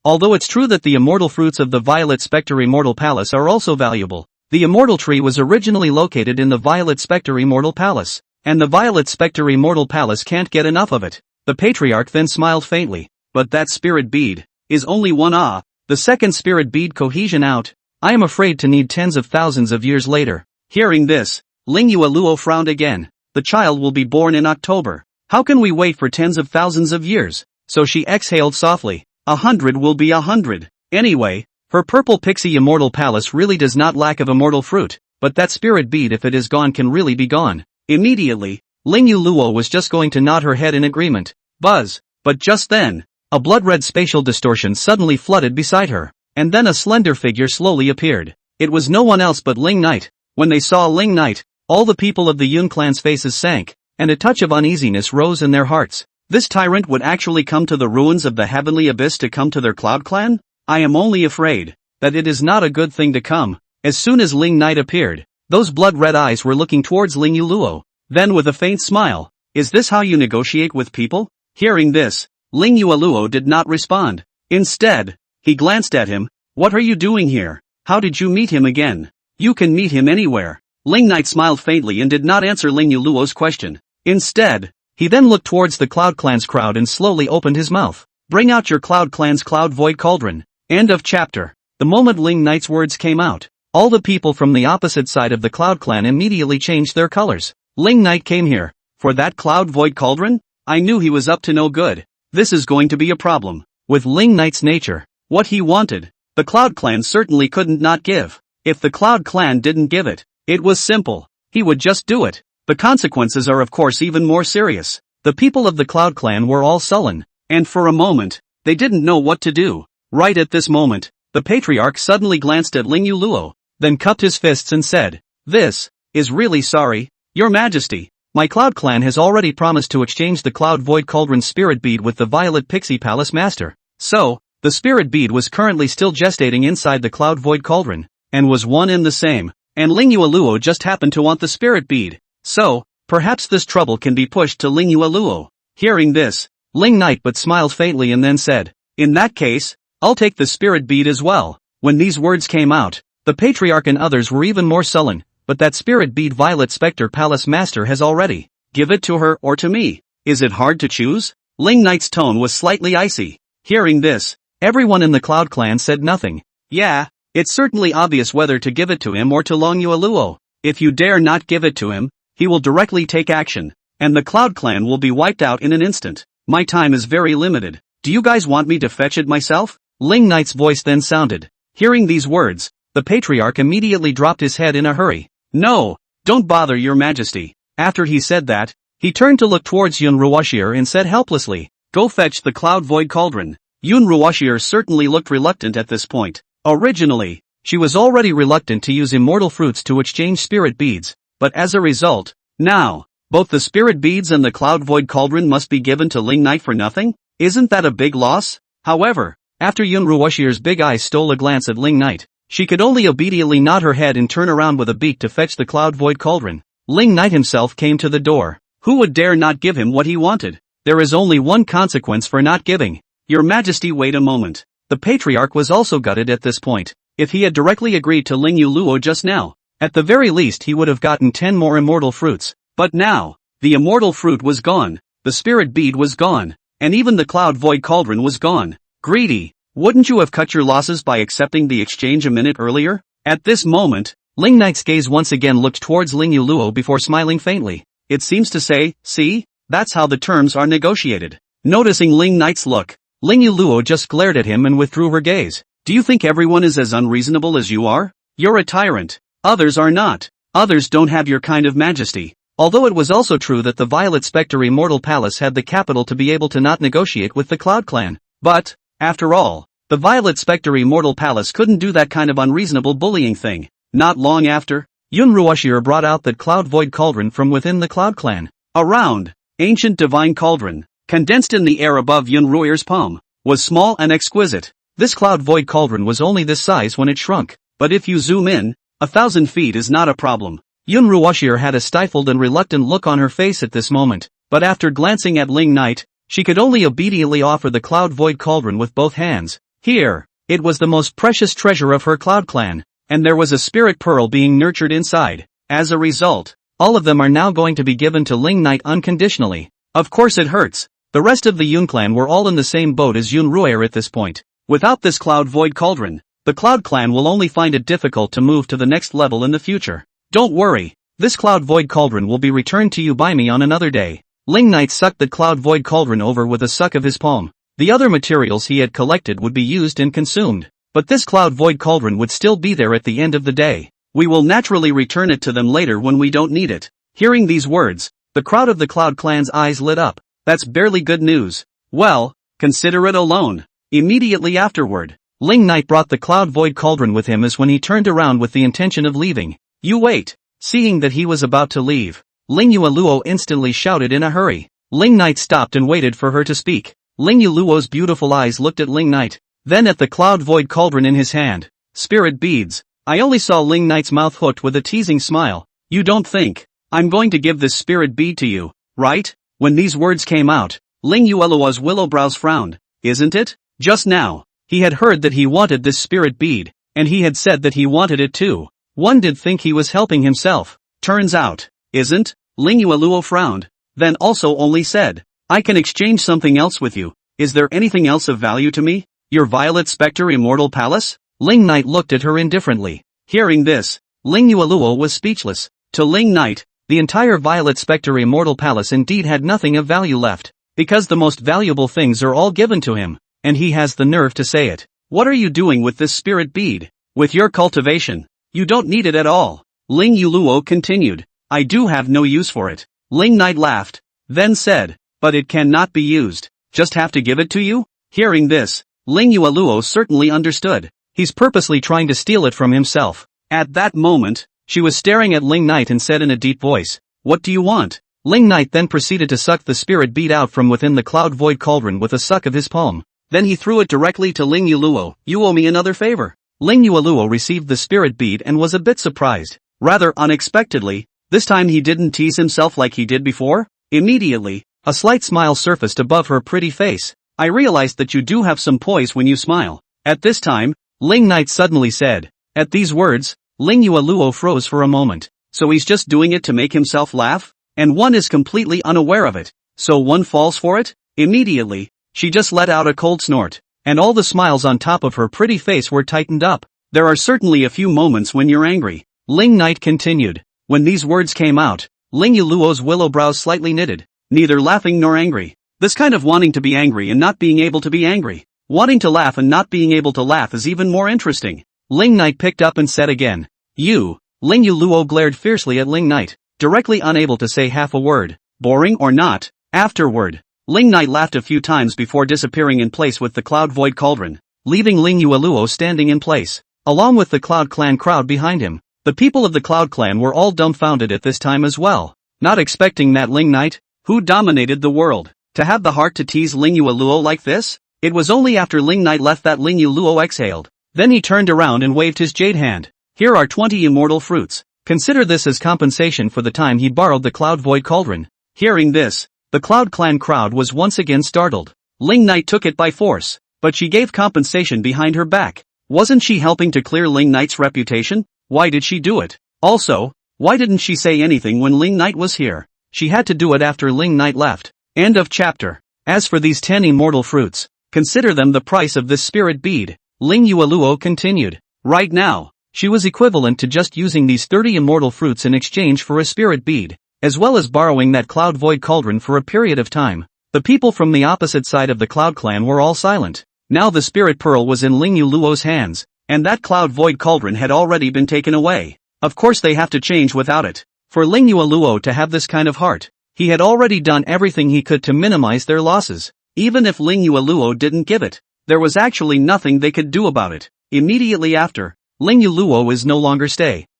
Speaker 1: Although it's true that the immortal fruits of the Violet Spectre Immortal Palace are also valuable, the Immortal Tree was originally located in the Violet Spectre Immortal Palace, and the Violet Spectre Immortal Palace can't get enough of it. The Patriarch then smiled faintly. But that spirit bead is only one the second spirit bead cohesion out. I am afraid to need tens of thousands of years later. Hearing this, Ling Yueluo frowned again. The child will be born in October. How can we wait for tens of thousands of years? So she exhaled softly. 100 will be 100. Anyway, her purple pixie immortal palace really does not lack of immortal fruit, but that spirit bead if it is gone can really be gone. Immediately, Ling Yueluo was just going to nod her head in agreement. Buzz. But just then, a blood-red spatial distortion suddenly flooded beside her, and then a slender figure slowly appeared. It was no one else but Ling Knight. When they saw Ling Knight, all the people of the Yun clan's faces sank, and a touch of uneasiness rose in their hearts. This tyrant would actually come to the ruins of the heavenly abyss to come to their Cloud Clan? I am only afraid that it is not a good thing to come. As soon as Ling Knight appeared, those blood-red eyes were looking towards Ling Yueluo. Then with a faint smile, is this how you negotiate with people? Hearing this, Ling Yueluo did not respond. Instead, he glanced at him. What are you doing here? How did you meet him again? You can meet him anywhere. Ling Knight smiled faintly and did not answer Ling Yueluo's question. Instead, he then looked towards the Cloud Clan's crowd and slowly opened his mouth. Bring out your Cloud Clan's Cloud Void Cauldron. End of chapter. The moment Ling Knight's words came out, all the people from the opposite side of the Cloud Clan immediately changed their colors. Ling Knight came here for that Cloud Void Cauldron? I knew he was up to no good. This is going to be a problem. With Ling Knight's nature, what he wanted, the Cloud Clan certainly couldn't not give. If the Cloud Clan didn't give it, it was simple. He would just do it. The consequences are of course even more serious. The people of the Cloud Clan were all sullen, and for a moment, they didn't know what to do. Right at this moment, the Patriarch suddenly glanced at Ling Yueluo, then cupped his fists and said, "This is really sorry, Your Majesty. My Cloud Clan has already promised to exchange the Cloud Void Cauldron Spirit Bead with the Violet Pixie Palace Master. So, the Spirit Bead was currently still gestating inside the Cloud Void Cauldron, and was one and the same, and Ling Yueluo just happened to want the Spirit Bead. So, perhaps this trouble can be pushed to Ling Yueluo." Hearing this, Ling Knight but smiled faintly and then said, "In that case, I'll take the Spirit Bead as well." When these words came out, the Patriarch and others were even more sullen. But that Spirit Bead Violet Spectre Palace Master has already. Give it to her or to me. Is it hard to choose? Ling Knight's tone was slightly icy. Hearing this, everyone in the Cloud Clan said nothing. Yeah, it's certainly obvious whether to give it to him or to Ling Yueluo. If you dare not give it to him, he will directly take action, and the Cloud Clan will be wiped out in an instant. My time is very limited. Do you guys want me to fetch it myself? Ling Knight's voice then sounded. Hearing these words, the Patriarch immediately dropped his head in a hurry. No, don't bother, Your Majesty. After he said that, he turned to look towards Yun Ruoshir and said helplessly, "Go fetch the Cloud Void Cauldron." Yun Ruoshir certainly looked reluctant at this point. Originally, she was already reluctant to use immortal fruits to exchange spirit beads, but as a result, now, both the spirit beads and the Cloud Void Cauldron must be given to Ling Knight for nothing? Isn't that a big loss? However, after Yun Ruoshir's big eyes stole a glance at Ling Knight, she could only obediently nod her head and turn around with a beak to fetch the Cloud Void Cauldron. Ling Knight himself came to the door. Who would dare not give him what he wanted? There is only one consequence for not giving. Your Majesty, wait a moment. The patriarch was also gutted at this point. If he had directly agreed to Ling Yuluo just now, at the very least he would have gotten 10 more immortal fruits. But now, the immortal fruit was gone, the spirit bead was gone, and even the cloud void cauldron was gone. Greedy, wouldn't you have cut your losses by accepting the exchange a minute earlier? At this moment, Ling Knight's gaze once again looked towards Ling Yuluo before smiling faintly. It seems to say, see, that's how the terms are negotiated. Noticing Ling Knight's look, Ling Yuluo just glared at him and withdrew her gaze. Do you think everyone is as unreasonable as you are? You're a tyrant. Others are not. Others don't have your kind of majesty. Although it was also true that the Violet Spectre Immortal Palace had the capital to be able to not negotiate with the Cloud Clan. But, after all, the Violet Spectre Immortal Palace couldn't do that kind of unreasonable bullying thing. Not long after, Yunruoshir brought out that Cloud Void Cauldron from within the Cloud Clan. A round, ancient divine cauldron, condensed in the air above Yunruoshir's palm, was small and exquisite. This Cloud Void Cauldron was only this size when it shrunk, but if you zoom in, 1,000 feet is not a problem. Yunruoshir had a stifled and reluctant look on her face at this moment, but after glancing at Ling Knight, she could only obediently offer the Cloud Void Cauldron with both hands. Here, it was the most precious treasure of her Cloud Clan, and there was a spirit pearl being nurtured inside. As a result, all of them are now going to be given to Ling Knight unconditionally. Of course it hurts. The rest of the Yun clan were all in the same boat as Yunruoshir at this point. Without this Cloud Void Cauldron, the Cloud Clan will only find it difficult to move to the next level in the future. Don't worry, this Cloud Void Cauldron will be returned to you by me on another day. Ling Knight sucked the Cloud Void Cauldron over with a suck of his palm. The other materials he had collected would be used and consumed, but this Cloud Void Cauldron would still be there at the end of the day. We will naturally return it to them later when we don't need it. Hearing these words, the crowd of the Cloud Clan's eyes lit up. That's barely good news. Well, consider it a loan. Immediately afterward, Ling Knight brought the Cloud Void Cauldron with him as when he turned around with the intention of leaving. You wait. Seeing that he was about to leave, Ling Yuluo instantly shouted in a hurry. Ling Knight stopped and waited for her to speak. Ling Yuluo's beautiful eyes looked at Ling Knight, then at the Cloud Void Cauldron in his hand. Spirit beads. I only saw Ling Knight's mouth hooked with a teasing smile. You don't think I'm going to give this spirit bead to you, right? When these words came out, Ling Yuluo's willow brows frowned. Isn't it? Just now, he had heard that he wanted this spirit bead, and he had said that he wanted it too. One did think he was helping himself. Turns out, isn't? Ling Yuluo frowned, then also only said, I can exchange something else with you. Is there anything else of value to me? Your Violet Spectre Immortal Palace? Ling Knight looked at her indifferently. Hearing this, Ling Yuluo was speechless. To Ling Knight, the entire Violet Spectre Immortal Palace indeed had nothing of value left, because the most valuable things are all given to him, and he has the nerve to say it. What are you doing with this spirit bead? With your cultivation, you don't need it at all. Ling Yuluo continued. I do have no use for it. Ling Knight laughed, then said, but it cannot be used. Just have to give it to you? Hearing this, Ling Yuluo certainly understood. He's purposely trying to steal it from himself. At that moment, she was staring at Ling Knight and said in a deep voice, what do you want? Ling Knight then proceeded to suck the spirit bead out from within the Cloud Void Cauldron with a suck of his palm. Then he threw it directly to Ling Yuluo. You owe me another favor. Ling Yuluo received the spirit bead and was a bit surprised. Rather unexpectedly, this time he didn't tease himself like he did before. Immediately, a slight smile surfaced above her pretty face. I realized that you do have some poise when you smile. At this time, Ling Knight suddenly said. At these words, Ling Yuluo froze for a moment. So he's just doing it to make himself laugh? And one is completely unaware of it. So one falls for it? Immediately, she just let out a cold snort, and all the smiles on top of her pretty face were tightened up. There are certainly a few moments when you're angry. Ling Knight continued. When these words came out, Ling Yuluo's willow brows slightly knitted, neither laughing nor angry. This kind of wanting to be angry and not being able to be angry. Wanting to laugh and not being able to laugh is even more interesting. Ling Knight picked up and said again. You. Ling Yuluo glared fiercely at Ling Knight, directly unable to say half a word. Boring or not? Afterward, Ling Knight laughed a few times before disappearing in place with the Cloud Void Cauldron, leaving Ling Yuluo standing in place, along with the Cloud Clan crowd behind him. The people of the Cloud Clan were all dumbfounded at this time as well, not expecting that Ling Knight, who dominated the world, to have the heart to tease Ling Yuluo like this. It was only after Ling Knight left that Ling Yuluo exhaled. Then he turned around and waved his jade hand. Here are 20 immortal fruits. Consider this as compensation for the time he borrowed the Cloud Void Cauldron. Hearing this, the Cloud Clan crowd was once again startled. Ling Knight took it by force, but she gave compensation behind her back. Wasn't she helping to clear Ling Knight's reputation? Why did she do it? Also, why didn't she say anything when Ling Knight was here? She had to do it after Ling Knight left. End of chapter. As for these 10 immortal fruits, consider them the price of this spirit bead. Ling Yueluo continued. Right now, she was equivalent to just using these 30 immortal fruits in exchange for a spirit bead, as well as borrowing that Cloud Void Cauldron for a period of time. The people from the opposite side of the Cloud Clan were all silent. Now the spirit pearl was in Ling Yueluo's hands, and that Cloud Void Cauldron had already been taken away. Of course they have to change without it. For Ling Yueluo to have this kind of heart, he had already done everything he could to minimize their losses. Even if Ling Yueluo didn't give it, there was actually nothing they could do about it. Immediately after, Ling Yueluo is no longer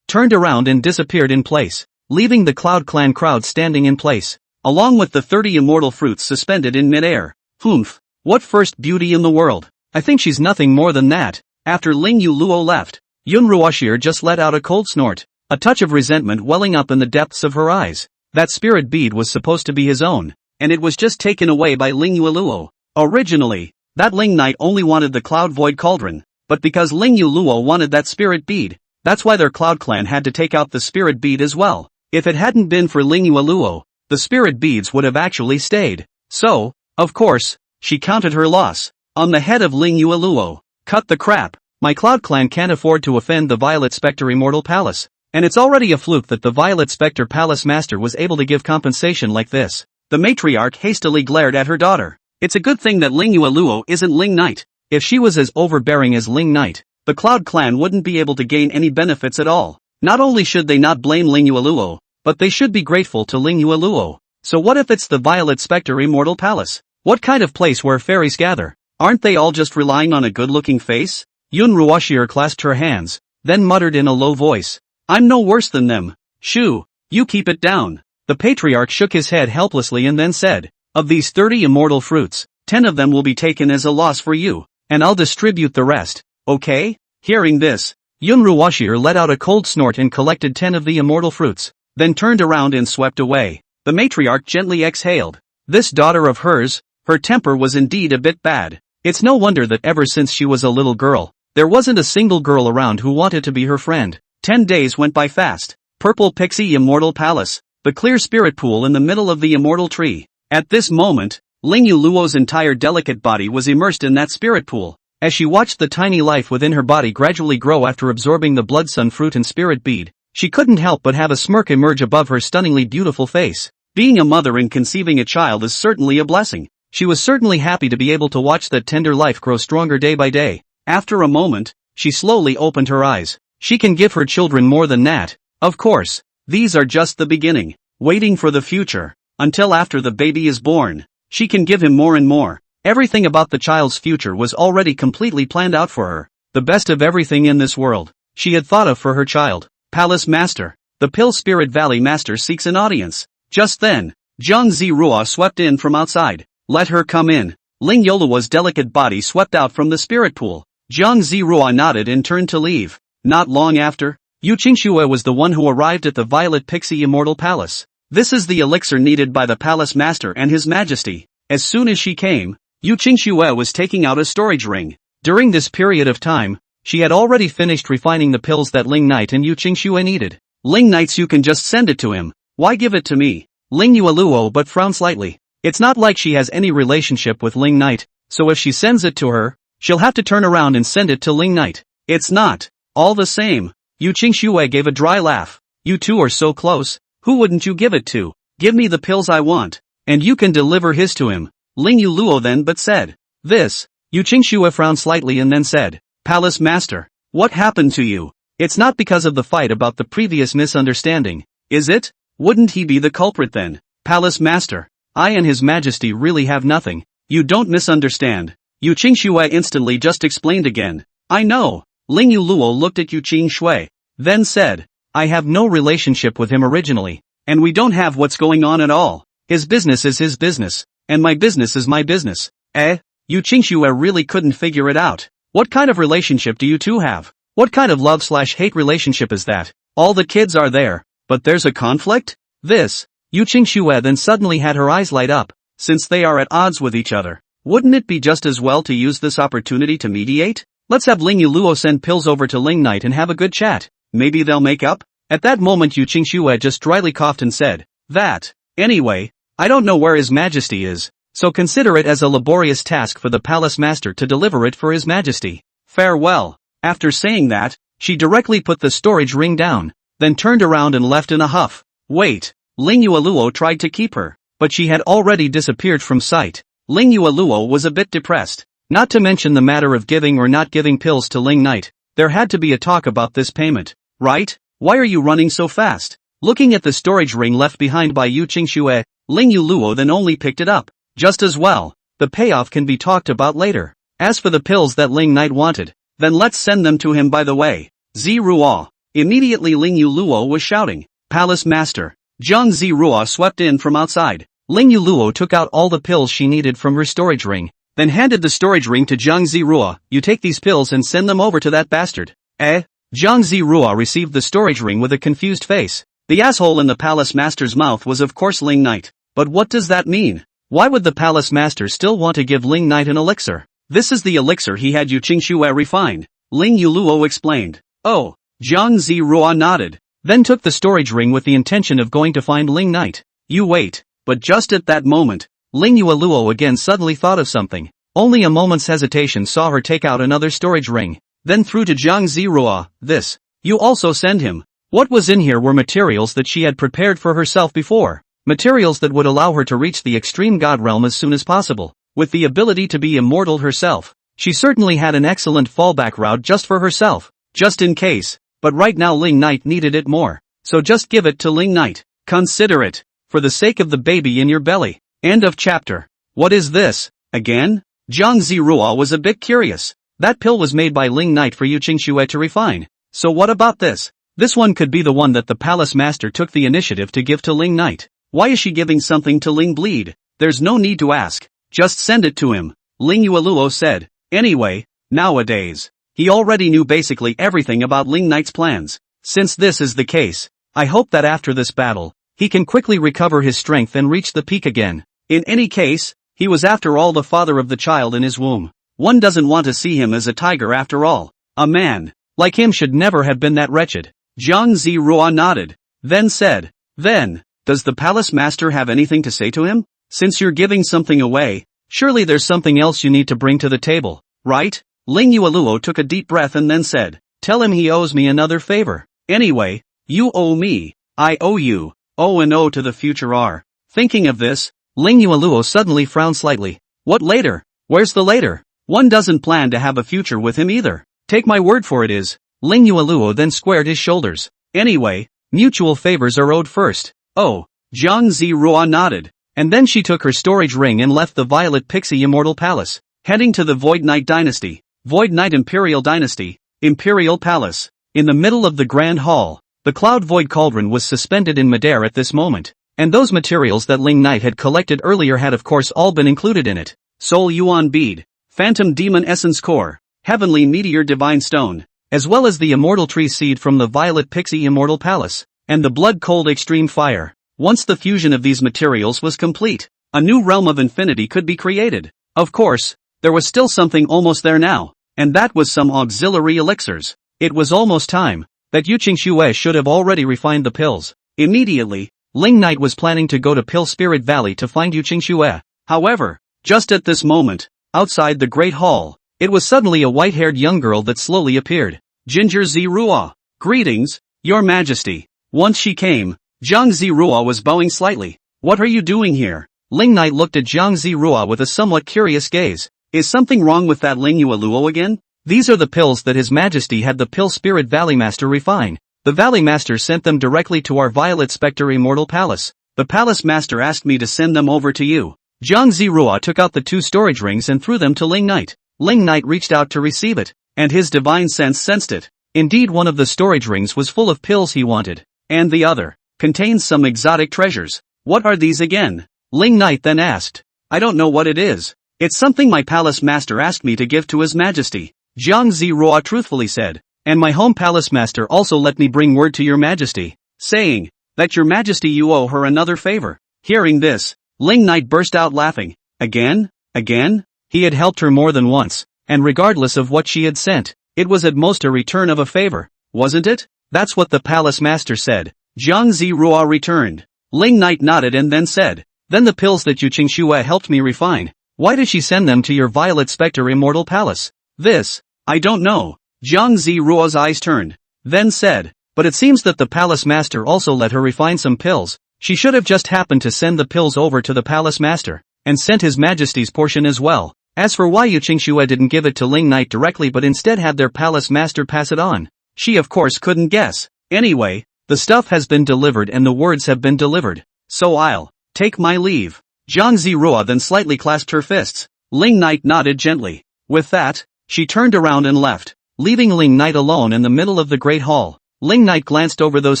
Speaker 1: turned around and disappeared in place, leaving the Cloud Clan crowd standing in place, along with the 30 immortal fruits suspended in midair. Humph, what first beauty in the world. I think she's nothing more than that. After Ling Yueluo left, Yun Ruoshir just let out a cold snort, a touch of resentment welling up in the depths of her eyes. That spirit bead was supposed to be his own, and it was just taken away by Ling Yueluo. Originally, that Ling Knight only wanted the Cloud Void Cauldron, but because Ling Yueluo wanted that spirit bead, that's why their Cloud Clan had to take out the spirit bead as well. If it hadn't been for Ling Yueluo, the spirit beads would have actually stayed. So, of course, she counted her loss on the head of Ling Yueluo. Cut the crap. My Cloud Clan can't afford to offend the Violet Spectre Immortal Palace, and it's already a fluke that the Violet Spectre Palace Master was able to give compensation like this. The matriarch hastily glared at her daughter. It's a good thing that Ling Yueluo isn't Ling Knight. If she was as overbearing as Ling Knight, the Cloud Clan wouldn't be able to gain any benefits at all. Not only should they not blame Ling Yueluo, but they should be grateful to Ling Yueluo. So what if it's the Violet Spectre Immortal Palace? What kind of place where fairies gather? Aren't they all just relying on a good-looking face? Yun Ruoshir clasped her hands, then muttered in a low voice. I'm no worse than them. Shoo, you keep it down. The patriarch shook his head helplessly and then said, of these 30 immortal fruits, 10 of them will be taken as a loss for you, and I'll distribute the rest, okay? Hearing this, Yun Ruoshir let out a cold snort and collected 10 of the immortal fruits, then turned around and swept away. The matriarch gently exhaled. This daughter of hers, her temper was indeed a bit bad. It's no wonder that ever since she was a little girl, there wasn't a single girl around who wanted to be her friend. 10 days went by fast. Purple Pixie Immortal Palace, the clear spirit pool in the middle of the immortal tree. At this moment, Ling Yueluo's entire delicate body was immersed in that spirit pool. As she watched the tiny life within her body gradually grow after absorbing the blood sun fruit and spirit bead, she couldn't help but have a smirk emerge above her stunningly beautiful face. Being a mother and conceiving a child is certainly a blessing. She was certainly happy to be able to watch that tender life grow stronger day by day. After a moment, she slowly opened her eyes. She can give her children more than that. Of course, these are just the beginning, waiting for the future. Until after the baby is born, she can give him more and more. Everything about the child's future was already completely planned out for her. The best of everything in this world, she had thought of for her child. Palace Master. The Pill Spirit Valley Master seeks an audience. Just then, Zhang Zirua swept in from outside. Let her come in. Ling Yueluo's delicate body swept out from the spirit pool. Zhang Zirua nodded and turned to leave. Not long after, Yu Qingxue was the one who arrived at the Violet Pixie Immortal Palace. This is the elixir needed by the Palace Master and His Majesty. As soon as she came, Yu Qingxue was taking out a storage ring. During this period of time, she had already finished refining the pills that Ling Knight and Yu Qingxue needed. Ling Knights, you can just send it to him. Why give it to me? Ling Yueluo but frowned slightly. It's not like she has any relationship with Ling Knight, so if she sends it to her, she'll have to turn around and send it to Ling Knight. It's not. All the same. Yu Qingxue gave a dry laugh. You two are so close, who wouldn't you give it to? Give me the pills I want, and you can deliver his to him. Ling Yueluo then but said. This. Yu Qingxue frowned slightly and then said. Palace Master, what happened to you? It's not because of the fight about the previous misunderstanding, is it? Wouldn't he be the culprit then? Palace Master, I and His Majesty really have nothing. You don't misunderstand. Yu Qingxue instantly just explained again. I know. Ling Yueluo looked at Yu Qingxue, then said, I have no relationship with him originally, and we don't have what's going on at all. His business is his business, and my business is my business. Yu Qingxue really couldn't figure it out. What kind of relationship do you two have? What kind of love/hate relationship is that? All the kids are there, but there's a conflict? This. Yu Qingxue then suddenly had her eyes light up. Since they are at odds with each other, wouldn't it be just as well to use this opportunity to mediate? Let's have Ling Yuluo send pills over to Ling Knight and have a good chat. Maybe they'll make up? At that moment Yu Qingxue just dryly coughed and said, that. Anyway, I don't know where His Majesty is, so consider it as a laborious task for the palace master to deliver it for His Majesty. Farewell. After saying that, she directly put the storage ring down, then turned around and left in a huff. Wait, Ling Yueluo tried to keep her, but she had already disappeared from sight. Ling Yueluo was a bit depressed. Not to mention the matter of giving or not giving pills to Ling Knight. There had to be a talk about this payment, right? Why are you running so fast? Looking at the storage ring left behind by Yu Qingxue, Ling Yuluo then only picked it up. Just as well, the payoff can be talked about later. As for the pills that Ling Knight wanted, then let's send them to him by the way. Ziruo. Immediately Ling Yuluo was shouting, Palace Master. Zhang Ziruo swept in from outside. Ling Yuluo took out all the pills she needed from her storage ring, then handed the storage ring to Zhang Ziruo. You take these pills and send them over to that bastard. Eh? Zhang Ziruo received the storage ring with a confused face. The asshole in the palace master's mouth was of course Ling Knight. But what does that mean? Why would the palace master still want to give Ling Knight an elixir? This is the elixir he had Yu Qingxue refine. Ling Yuluo explained. Oh. Zhang Ziruo nodded, then took the storage ring with the intention of going to find Ling Knight. You wait. But just at that moment, Ling Yueluo again suddenly thought of something. Only a moment's hesitation saw her take out another storage ring, then threw to Zhang Ziruo. This. You also send him. What was in here were materials that she had prepared for herself before. Materials that would allow her to reach the extreme god realm as soon as possible. With the ability to be immortal herself, she certainly had an excellent fallback route just for herself. Just in case. But right now Ling Knight needed it more. So just give it to Ling Knight. Consider it. For the sake of the baby in your belly. End of chapter. What is this? Again? Zhang Ziruo was a bit curious. That pill was made by Ling Knight for Yu Qingxue to refine. So what about this? This one could be the one that the palace master took the initiative to give to Ling Knight. Why is she giving something to Ling Bleed? There's no need to ask. Just send it to him. Ling Yueluo said. Anyway, nowadays, he already knew basically everything about Ling Knight's plans. Since this is the case, I hope that after this battle, he can quickly recover his strength and reach the peak again. In any case, he was after all the father of the child in his womb. One doesn't want to see him as a tiger after all. A man, like him should never have been that wretched. Zhang Ziruo nodded, then said, then, does the palace master have anything to say to him? Since you're giving something away, surely there's something else you need to bring to the table, right? Ling Yueluo took a deep breath and then said, tell him he owes me another favor. Anyway, you owe me, I owe you, O and O to the future R. Thinking of this, Ling Yueluo suddenly frowned slightly. What later? Where's the later? One doesn't plan to have a future with him either. Take my word for it is. Ling Yueluo then squared his shoulders. Anyway, mutual favors are owed first. Oh, Zhang Ziruo nodded, and then she took her storage ring and left the Violet Pixie Immortal Palace, heading to the Void Knight Dynasty, Void Knight Imperial Dynasty, Imperial Palace. In the middle of the Grand Hall, the Cloud Void Cauldron was suspended in midair at this moment, and those materials that Ling Knight had collected earlier had of course all been included in it. Soul Yuan Bead, Phantom Demon Essence Core, Heavenly Meteor Divine Stone, as well as the Immortal Tree Seed from the Violet Pixie Immortal Palace, and the Blood Cold Extreme Fire. Once the fusion of these materials was complete, a new realm of infinity could be created. Of course, there was still something almost there now, and that was some auxiliary elixirs. It was almost time that Yu Qingxue should have already refined the pills. Immediately, Ling Knight was planning to go to Pill Spirit Valley to find Yu Qingxue. However, just at this moment, outside the Great Hall, it was suddenly a white-haired young girl that slowly appeared. Ginger Ziruo. Greetings, Your Majesty. Once she came, Zhang Ziruo was bowing slightly. What are you doing here? Ling Knight looked at Zhang Ziruo with a somewhat curious gaze. Is something wrong with that Ling Yueluo again? These are the pills that His Majesty had the Pill Spirit Valley Master refine. The Valley Master sent them directly to our Violet Spectre Immortal Palace. The Palace Master asked me to send them over to you. Zhang Ziruo took out the two storage rings and threw them to Ling Knight. Ling Knight reached out to receive it, and his divine sense sensed it. Indeed, one of the storage rings was full of pills he wanted, and the other contains some exotic treasures. What are these again? Ling Knight then asked. I don't know what it is. It's something my palace master asked me to give to His Majesty. Zhang Ziruo truthfully said, and my home palace master also let me bring word to Your Majesty, saying That your majesty you owe her another favor. Hearing this, Ling Knight burst out laughing. Again? Again? He had helped her more than once, and regardless of what she had sent, it was at most a return of a favor, wasn't it? That's what the palace master said. Jiang Zirua returned. Ling Knight nodded and then said, then the pills that Yu Qingxue helped me refine, why did she send them to your Violet Spectre Immortal Palace? This, I don't know. Jiang Zirua's eyes turned, then said, but it seems that the palace master also let her refine some pills. She should have just happened to send the pills over to the palace master, and sent his majesty's portion as well. As for why Yu Qingxue didn't give it to Ling Knight directly but instead had their palace master pass it on, she of course couldn't guess. Anyway, the stuff has been delivered and the words have been delivered, so I'll take my leave. Jiang Zirua then slightly clasped her fists. Ling Knight nodded gently. With that, she turned around and left, leaving Ling Knight alone in the middle of the great hall. Ling Knight glanced over those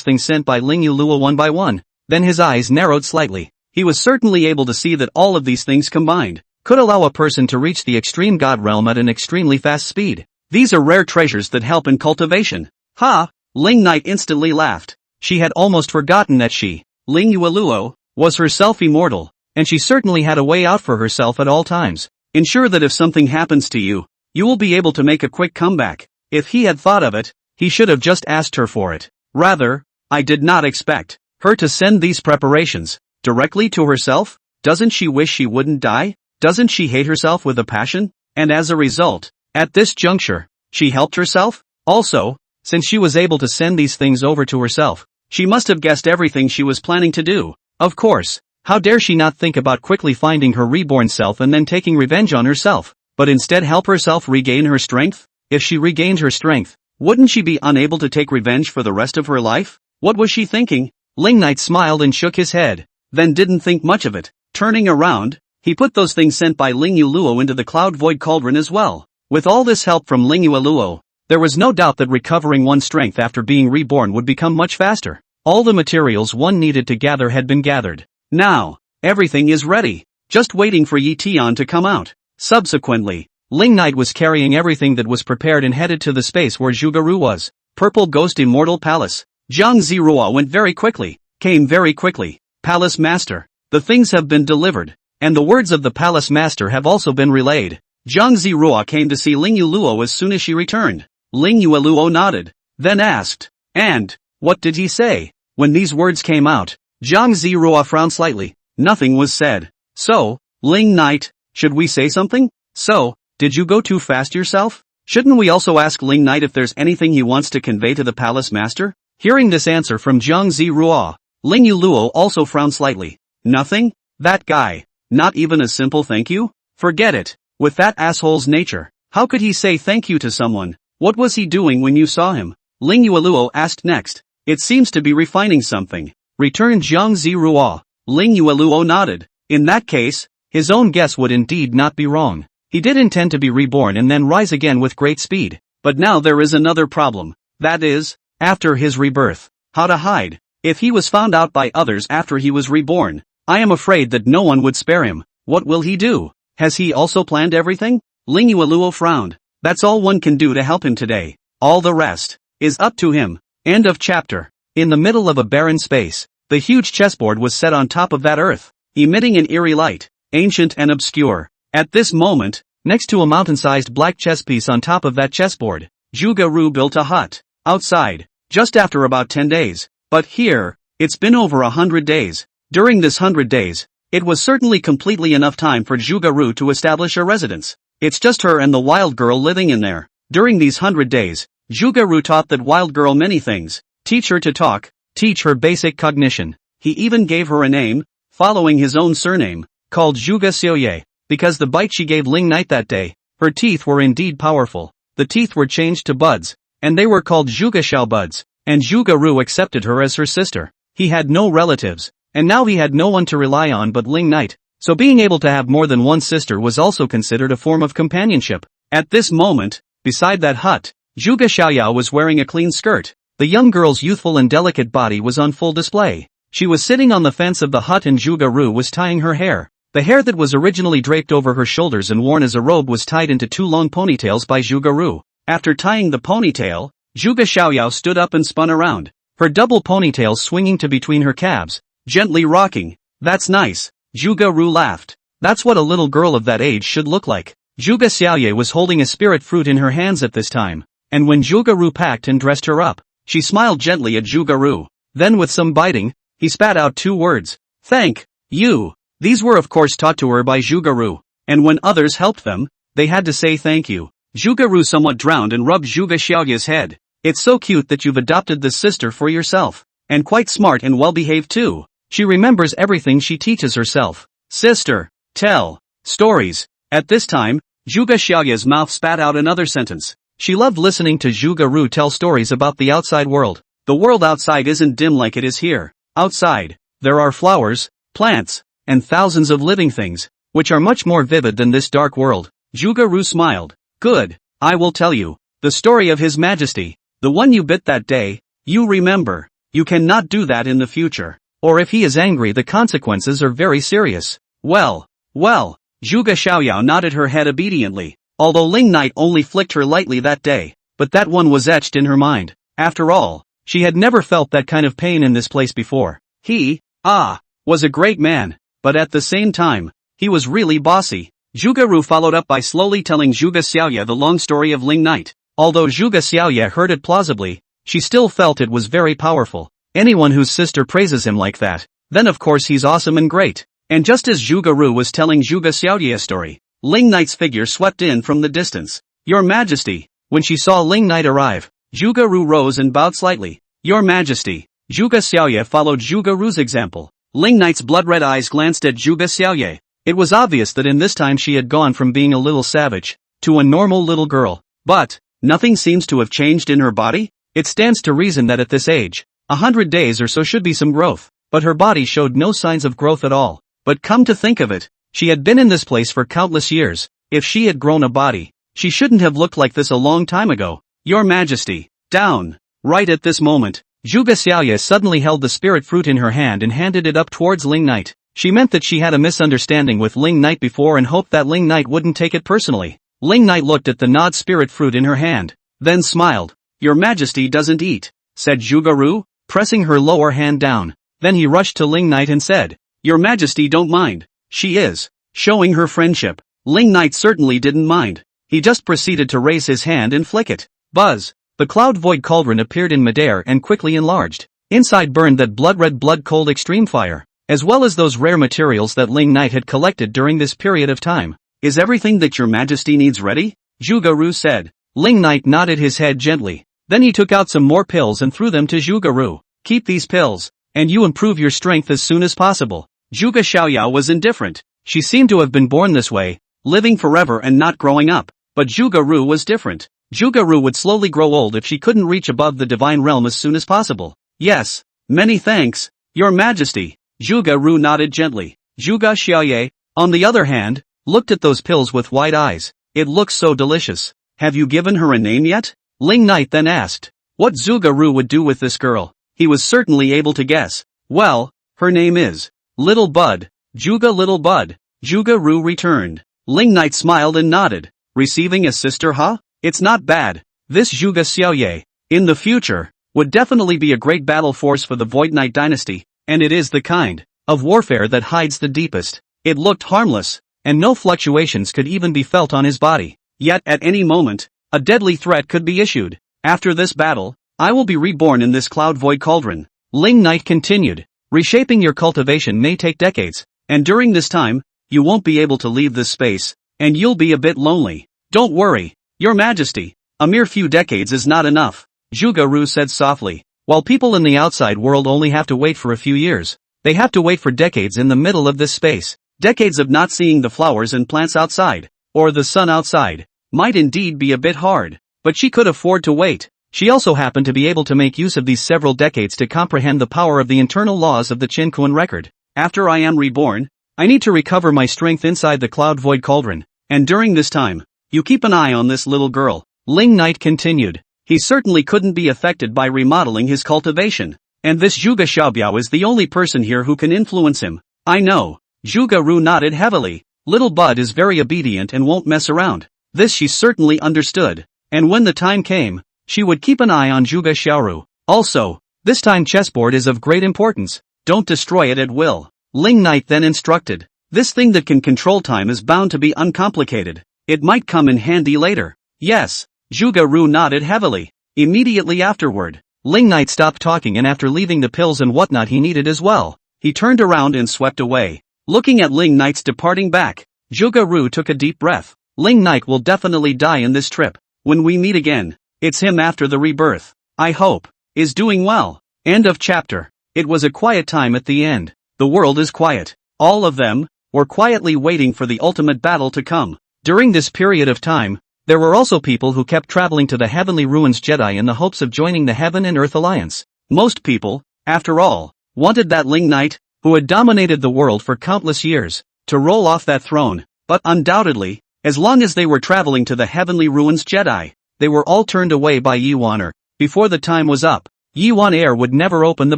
Speaker 1: things sent by Ling Yulua one by one, then his eyes narrowed slightly. He was certainly able to see that all of these things combined could allow a person to reach the extreme god realm at an extremely fast speed. These are rare treasures that help in cultivation. Ha! Ling Knight instantly laughed. She had almost forgotten that she, Ling Yuluo, was herself immortal, and she certainly had a way out for herself at all times. Ensure that if something happens to you, you will be able to make a quick comeback. If he had thought of it, he should have just asked her for it. Rather, I did not expect her to send these preparations directly to herself. Doesn't she wish she wouldn't die? Doesn't she hate herself with a passion? And as a result, at this juncture, she helped herself? Also, since she was able to send these things over to herself, she must have guessed everything she was planning to do. Of course, how dare she not think about quickly finding her reborn self and then taking revenge on herself, but instead help herself regain her strength? If she regained her strength, wouldn't she be unable to take revenge for the rest of her life? What was she thinking? Ling Knight smiled and shook his head, then didn't think much of it. Turning around, he put those things sent by Ling Yuluo into the Cloud Void Cauldron as well. With all this help from Ling Yuluo, there was no doubt that recovering one's strength after being reborn would become much faster. All the materials one needed to gather had been gathered. Now, everything is ready, just waiting for Yi Tian to come out. Subsequently, Ling Knight was carrying everything that was prepared and headed to the space where Zhuge-Ru was. Purple Ghost Immortal Palace. Jiang Zirua went very quickly, came very quickly. Palace Master, the things have been delivered, and the words of the Palace Master have also been relayed. Jiang Zirua came to see Ling Yuluo as soon as she returned. Ling Yuluo nodded, then asked, and what did he say? When these words came out, Jiang Zirua frowned slightly. Nothing was said. So, Ling Knight, should we say something? So, did you go too fast yourself? Shouldn't we also ask Ling Knight if there's anything he wants to convey to the Palace Master? Hearing this answer from Jiang Zirua, Ling Yuluo also frowned slightly. Nothing? That guy. Not even a simple thank you? Forget it. With that asshole's nature, how could he say thank you to someone? What was he doing when you saw him? Ling Yuluo asked next. It seems to be refining something, returned Jiang Zirua. Ling Yuluo nodded. In that case, his own guess would indeed not be wrong. He did intend to be reborn and then rise again with great speed. But now there is another problem. That is, after his rebirth, how to hide. If he was found out by others after he was reborn, I am afraid that no one would spare him. What will he do? Has he also planned everything? Ling Yuluo frowned. That's all one can do to help him today. All the rest is up to him. End of chapter. In the middle of a barren space, the huge chessboard was set on top of that earth, emitting an eerie light, ancient and obscure. At this moment, next to a mountain-sized black chess piece on top of that chessboard, Zhuge-Ru built a hut. Outside, just after about 10 days. But here, it's been over 100 days. During this 100 days, it was certainly completely enough time for Zhuge-Ru to establish a residence. It's just her and the wild girl living in there. During these 100 days, Zhuge-Ru taught that wild girl many things. Teach her to talk, teach her basic cognition. He even gave her a name, following his own surname, called Zhuge Xiuye, because the bite she gave Ling Knight that day, her teeth were indeed powerful. The teeth were changed to buds, and they were called Zhuge Xiao buds, and Zhuge-Ru accepted her as her sister. He had no relatives, and now he had no one to rely on but Ling Knight, so being able to have more than one sister was also considered a form of companionship. At this moment, beside that hut, Zhuge Xiaoyao was wearing a clean skirt. The young girl's youthful and delicate body was on full display. She was sitting on the fence of the hut and Zhuge-Ru was tying her hair. The hair that was originally draped over her shoulders and worn as a robe was tied into 2 long ponytails by Zhuge-Ru. After tying the ponytail, Zhuge Xiaoyao stood up and spun around. her double ponytail swinging to between her calves, gently rocking. That's nice. Zhuge Ru laughed. That's what a little girl of that age should look like. Zhuge Xiaoye was holding a spirit fruit in her hands at this time, and when Zhuge Ru packed and dressed her up, she smiled gently at Zhuge Ru. Then with some biting, he spat out 2 words. Thank you. These were of course taught to her by Zhuge Ru, and when others helped them, they had to say thank you. Zhuge Ru somewhat drowned and rubbed Zhuge Xiaoye's head. It's so cute that you've adopted this sister for yourself. And quite smart and well-behaved too. She remembers everything she teaches herself. Sister, tell stories. At this time, Zhuge Xiaoye's mouth spat out another sentence. She loved listening to Zhuge Ru tell stories about the outside world. The world outside isn't dim like it is here. Outside, there are flowers, plants, and thousands of living things, which are much more vivid than this dark world. Zhuge Ru smiled. Good, I will tell you. The story of His Majesty. The one you bit that day, you remember. You cannot do that in the future. Or if he is angry, the consequences are very serious. Well, Zhuge Xiaoyao nodded her head obediently, although Ling Knight only flicked her lightly that day, but that one was etched in her mind. After all, she had never felt that kind of pain in this place before. He, was a great man, but at the same time, he was really bossy. Zhuge Ru followed up by slowly telling Zhuge Xiaoye the long story of Ling Knight. Although Zhuge Xiaoye heard it plausibly, she still felt it was very powerful. Anyone whose sister praises him like that, then of course he's awesome and great. And just as Zhuge Ru was telling Zhuge Xiaoye a story, Ling Knight's figure swept in from the distance. Your Majesty. When she saw Ling Knight arrive, Zhuge Ru rose and bowed slightly. Your Majesty. Zhuge Xiaoye followed Zhuge Ru's example. Ling Knight's blood-red eyes glanced at Zhuge Xiaoye. It was obvious that in this time she had gone from being a little savage to a normal little girl. But nothing seems to have changed in her body? It stands to reason that at this age, 100 days or so should be some growth, but her body showed no signs of growth at all. But come to think of it, she had been in this place for countless years. If she had grown a body, she shouldn't have looked like this a long time ago. Your Majesty, down. Right at this moment, Zhuge Xiaoye suddenly held the spirit fruit in her hand and handed it up towards Ling Knight. She meant that she had a misunderstanding with Ling Knight before and hoped that Ling Knight wouldn't take it personally. Ling Knight looked at the gnawed spirit fruit in her hand, then smiled. Your Majesty doesn't eat, said Zhuge Ru, pressing her lower hand down. Then he rushed to Ling Knight and said, Your Majesty don't mind. She is showing her friendship. Ling Knight certainly didn't mind. He just proceeded to raise his hand and flick it. Buzz! The cloud void cauldron appeared in midair and quickly enlarged. Inside burned that blood-red blood-cold extreme fire, as well as those rare materials that Ling Knight had collected during this period of time. Is everything that your Majesty needs ready? Zhuge Ru said. Ling Knight nodded his head gently. Then he took out some more pills and threw them to Zhuge Ru. Keep these pills, and you improve your strength as soon as possible. Zhuge Xiaoyao was indifferent. She seemed to have been born this way, living forever and not growing up. But Zhuge Ru was different. Zhuge Ru would slowly grow old if she couldn't reach above the divine realm as soon as possible. Yes, many thanks, Your Majesty. Zhuge Ru nodded gently. Zhuge Xiaoye, on the other hand, looked at those pills with wide eyes. It looks so delicious. Have you given her a name yet? Ling Knight then asked. What Zhuge Ru would do with this girl, he was certainly able to guess. Well, her name is Little Bud. Zhuge Little Bud. Zhuge Ru returned. Ling Knight smiled and nodded. Receiving a sister, huh? It's not bad. This Zhuge Xiaoye, in the future, would definitely be a great battle force for the Void Knight dynasty, and it is the kind of warfare that hides the deepest. It looked harmless, and no fluctuations could even be felt on his body. Yet at any moment, a deadly threat could be issued. After this battle, I will be reborn in this cloud void cauldron. Ling Knight continued. Reshaping your cultivation may take decades, and during this time, you won't be able to leave this space, and you'll be a bit lonely. Don't worry, Your Majesty, a mere few decades is not enough, Zhuge Ru said softly. While people in the outside world only have to wait for a few years, they have to wait for decades in the middle of this space. Decades of not seeing the flowers and plants outside, or the sun outside, might indeed be a bit hard, but she could afford to wait. She also happened to be able to make use of these several decades to comprehend the power of the internal laws of the Qin Kun record. After I am reborn, I need to recover my strength inside the cloud void cauldron, and during this time, you keep an eye on this little girl. Ling Knight continued. He certainly couldn't be affected by remodeling his cultivation, and this Zhuge Xiaobiao is the only person here who can influence him. I know. Zhuge Ru nodded heavily. Little Bud is very obedient and won't mess around. This she certainly understood, and when the time came, she would keep an eye on Zhuge Xiaoru. Also, This time chessboard is of great importance. Don't destroy it at will. Ling Knight then instructed. This thing that can control time is bound to be uncomplicated. It might come in handy later. Yes. Zhuge Ru nodded heavily. Immediately afterward, Ling Knight stopped talking, and after leaving the pills and whatnot he needed as well, he turned around and swept away. Looking at Ling Knight's departing back, Zhuge Ru took a deep breath. Ling Knight will definitely die in this trip. When we meet again, it's him after the rebirth. I hope is doing well. End of chapter. It was a quiet time at the end. The world is quiet. All of them were quietly waiting for the ultimate battle to come. During this period of time, there were also people who kept traveling to the Heavenly Ruins Jedi in the hopes of joining the Heaven and Earth Alliance. Most people, after all, wanted that Ling Knight, who had dominated the world for countless years, to roll off that throne, but undoubtedly, as long as they were traveling to the Heavenly Ruins Jedi, they were all turned away by Yuan. Before the time was up, Yuan would never open the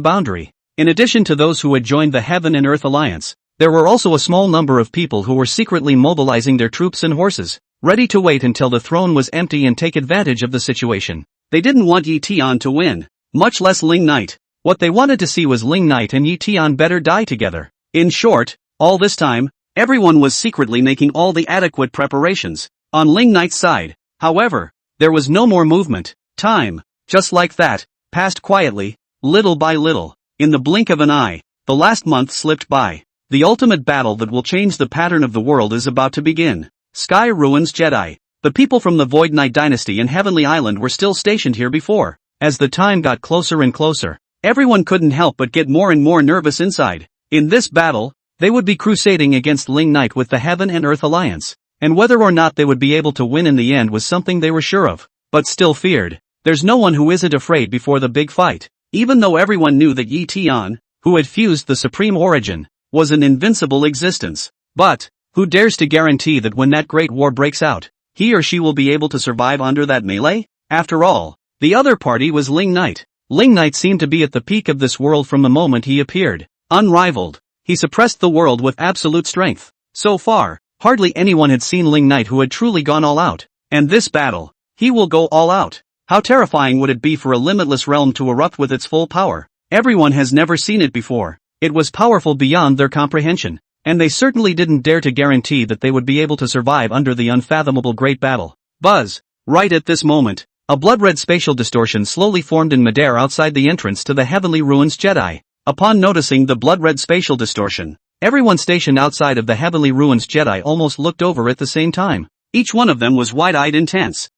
Speaker 1: boundary. In addition to those who had joined the Heaven and Earth Alliance, there were also a small number of people who were secretly mobilizing their troops and horses, ready to wait until the throne was empty and take advantage of the situation. They didn't want Yi Tian to win, much less Ling Knight. What they wanted to see was Ling Knight and Yi Tian better die together. In short, all this time, everyone was secretly making all the adequate preparations. On Ling Knight's side, however, there was no more movement. Time, just like that, passed quietly, little by little. In the blink of an eye, the last month slipped by. The ultimate battle that will change the pattern of the world is about to begin. Sky Ruins Jedi. The people from the Void Knight dynasty and Heavenly Island were still stationed here before. As the time got closer and closer, everyone couldn't help but get more and more nervous inside. In this battle, they would be crusading against Ling Knight with the Heaven and Earth Alliance, and whether or not they would be able to win in the end was something they were sure of, but still feared. There's no one who isn't afraid before the big fight. Even though everyone knew that Yi Tian, who had fused the Supreme Origin, was an invincible existence. But, who dares to guarantee that when that great war breaks out, he or she will be able to survive under that melee? After all, the other party was Ling Knight. Ling Knight seemed to be at the peak of this world from the moment he appeared. Unrivaled. He suppressed the world with absolute strength. So far, hardly anyone had seen Ling Knight who had truly gone all out. And this battle, he will go all out. How terrifying would it be for a limitless realm to erupt with its full power? Everyone has never seen it before. It was powerful beyond their comprehension, and they certainly didn't dare to guarantee that they would be able to survive under the unfathomable great battle. Buzz! Right at this moment, a blood-red spatial distortion slowly formed in midair outside the entrance to the Heavenly Ruins Jedi. Upon noticing the blood-red spatial distortion, everyone stationed outside of the Heavenly Ruins Jedi almost looked over at the same time. Each one of them was wide-eyed intense.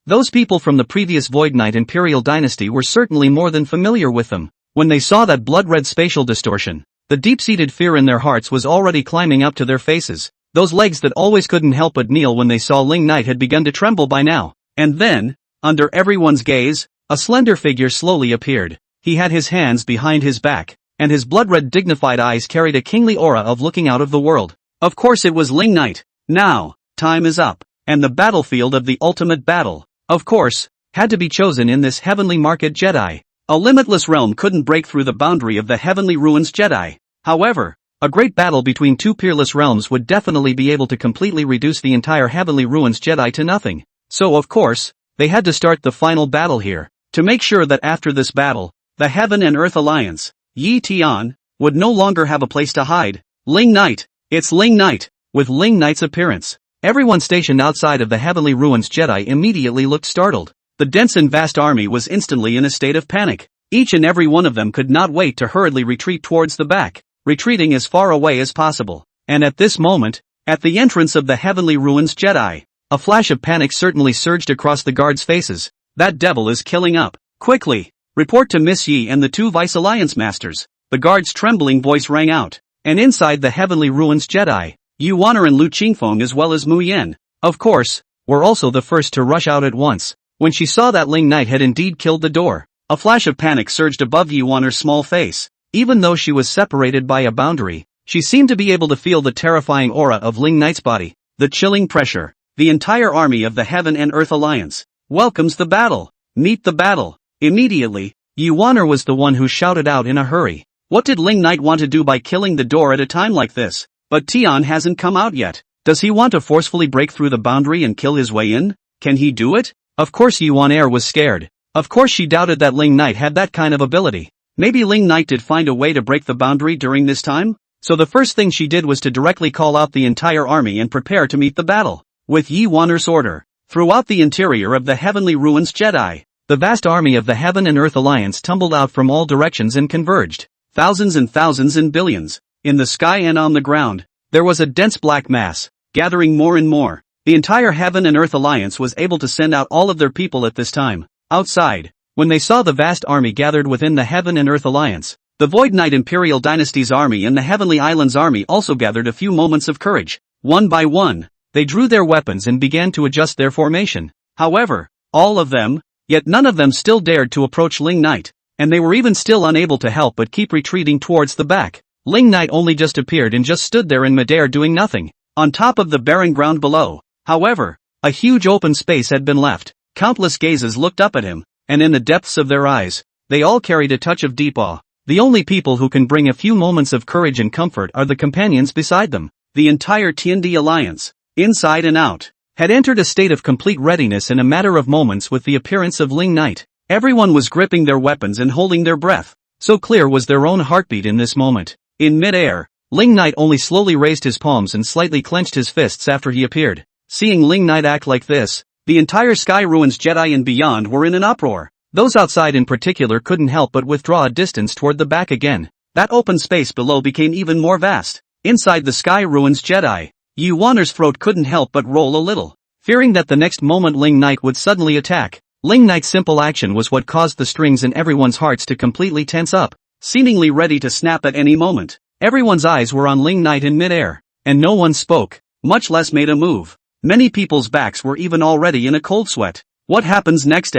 Speaker 1: Those people from the previous Void Knight Imperial Dynasty were certainly more than familiar with them. When they saw that blood-red spatial distortion, the deep-seated fear in their hearts was already climbing up to their faces. Those legs that always couldn't help but kneel when they saw Ling Knight had begun to tremble by now. And then, under everyone's gaze, a slender figure slowly appeared. He had his hands behind his back, and his blood-red dignified eyes carried a kingly aura of looking out of the world. Of course it was Ling Knight. Now, time is up, and the battlefield of the ultimate battle, of course, had to be chosen in this Heavenly Market Jedi. A limitless realm couldn't break through the boundary of the Heavenly Ruins Jedi. However, a great battle between two peerless realms would definitely be able to completely reduce the entire Heavenly Ruins Jedi to nothing. So of course, they had to start the final battle here. To make sure that after this battle, the Heaven and Earth Alliance, Yi Tian, would no longer have a place to hide. Ling Knight! It's Ling Knight! With Ling Knight's appearance, everyone stationed outside of the Heavenly Ruins Jedi immediately looked startled. The dense and vast army was instantly in a state of panic. Each and every one of them could not wait to hurriedly retreat towards the back, retreating as far away as possible. And at this moment, at the entrance of the Heavenly Ruins Jedi, a flash of panic certainly surged across the guards' faces. That devil is killing up. Quickly! Report to Miss Yi and the two Vice Alliance Masters. The guard's trembling voice rang out. And inside the Heavenly Ruins Jedi, Yuan and Lu Qingfeng as well as Mu Yen, of course, were also the first to rush out at once. When she saw that Ling Knight had indeed killed the door, a flash of panic surged above Yuan's small face. Even though she was separated by a boundary, she seemed to be able to feel the terrifying aura of Ling Knight's body, the chilling pressure. The entire army of the Heaven and Earth Alliance welcomes the battle. Meet the battle. Immediately, Yuan was the one who shouted out in a hurry. What did Ling Knight want to do by killing the door at a time like this? But Tian hasn't come out yet. Does he want to forcefully break through the boundary and kill his way in? Can he do it? Of course Yuan was scared. Of course she doubted that Ling Knight had that kind of ability. Maybe Ling Knight did find a way to break the boundary during this time? So the first thing she did was to directly call out the entire army and prepare to meet the battle. With Yi Wanner's order. Throughout the interior of the Heavenly Ruins Jedi, the vast army of the Heaven and Earth Alliance tumbled out from all directions and converged. Thousands and billions. In the sky and on the ground, there was a dense black mass, gathering more and more. The entire Heaven and Earth Alliance was able to send out all of their people at this time. Outside, when they saw the vast army gathered within the Heaven and Earth Alliance, the Void Knight Imperial Dynasty's army and the Heavenly Islands army also gathered a few moments of courage. One by one, they drew their weapons and began to adjust their formation. However, all of them, yet none of them still dared to approach Ling Knight, and they were even still unable to help but keep retreating towards the back. Ling Knight only just appeared and just stood there in midair doing nothing, on top of the barren ground below. However, a huge open space had been left. Countless gazes looked up at him, and in the depths of their eyes, they all carried a touch of deep awe. The only people who can bring a few moments of courage and comfort are the companions beside them. The entire T&D Alliance, inside and out, had entered a state of complete readiness in a matter of moments with the appearance of Ling Knight. Everyone was gripping their weapons and holding their breath. So clear was their own heartbeat in this moment. In mid-air, Ling Knight only slowly raised his palms and slightly clenched his fists after he appeared. Seeing Ling Knight act like this, the entire Sky Ruins Jedi and beyond were in an uproar. Those outside in particular couldn't help but withdraw a distance toward the back again. That open space below became even more vast. Inside the Sky Ruins Jedi, Yi Wanner's throat couldn't help but roll a little, fearing that the next moment Ling Knight would suddenly attack. Ling Knight's simple action was what caused the strings in everyone's hearts to completely tense up, seemingly ready to snap at any moment. Everyone's eyes were on Ling Knight in midair, and no one spoke, much less made a move. Many people's backs were even already in a cold sweat. What happens next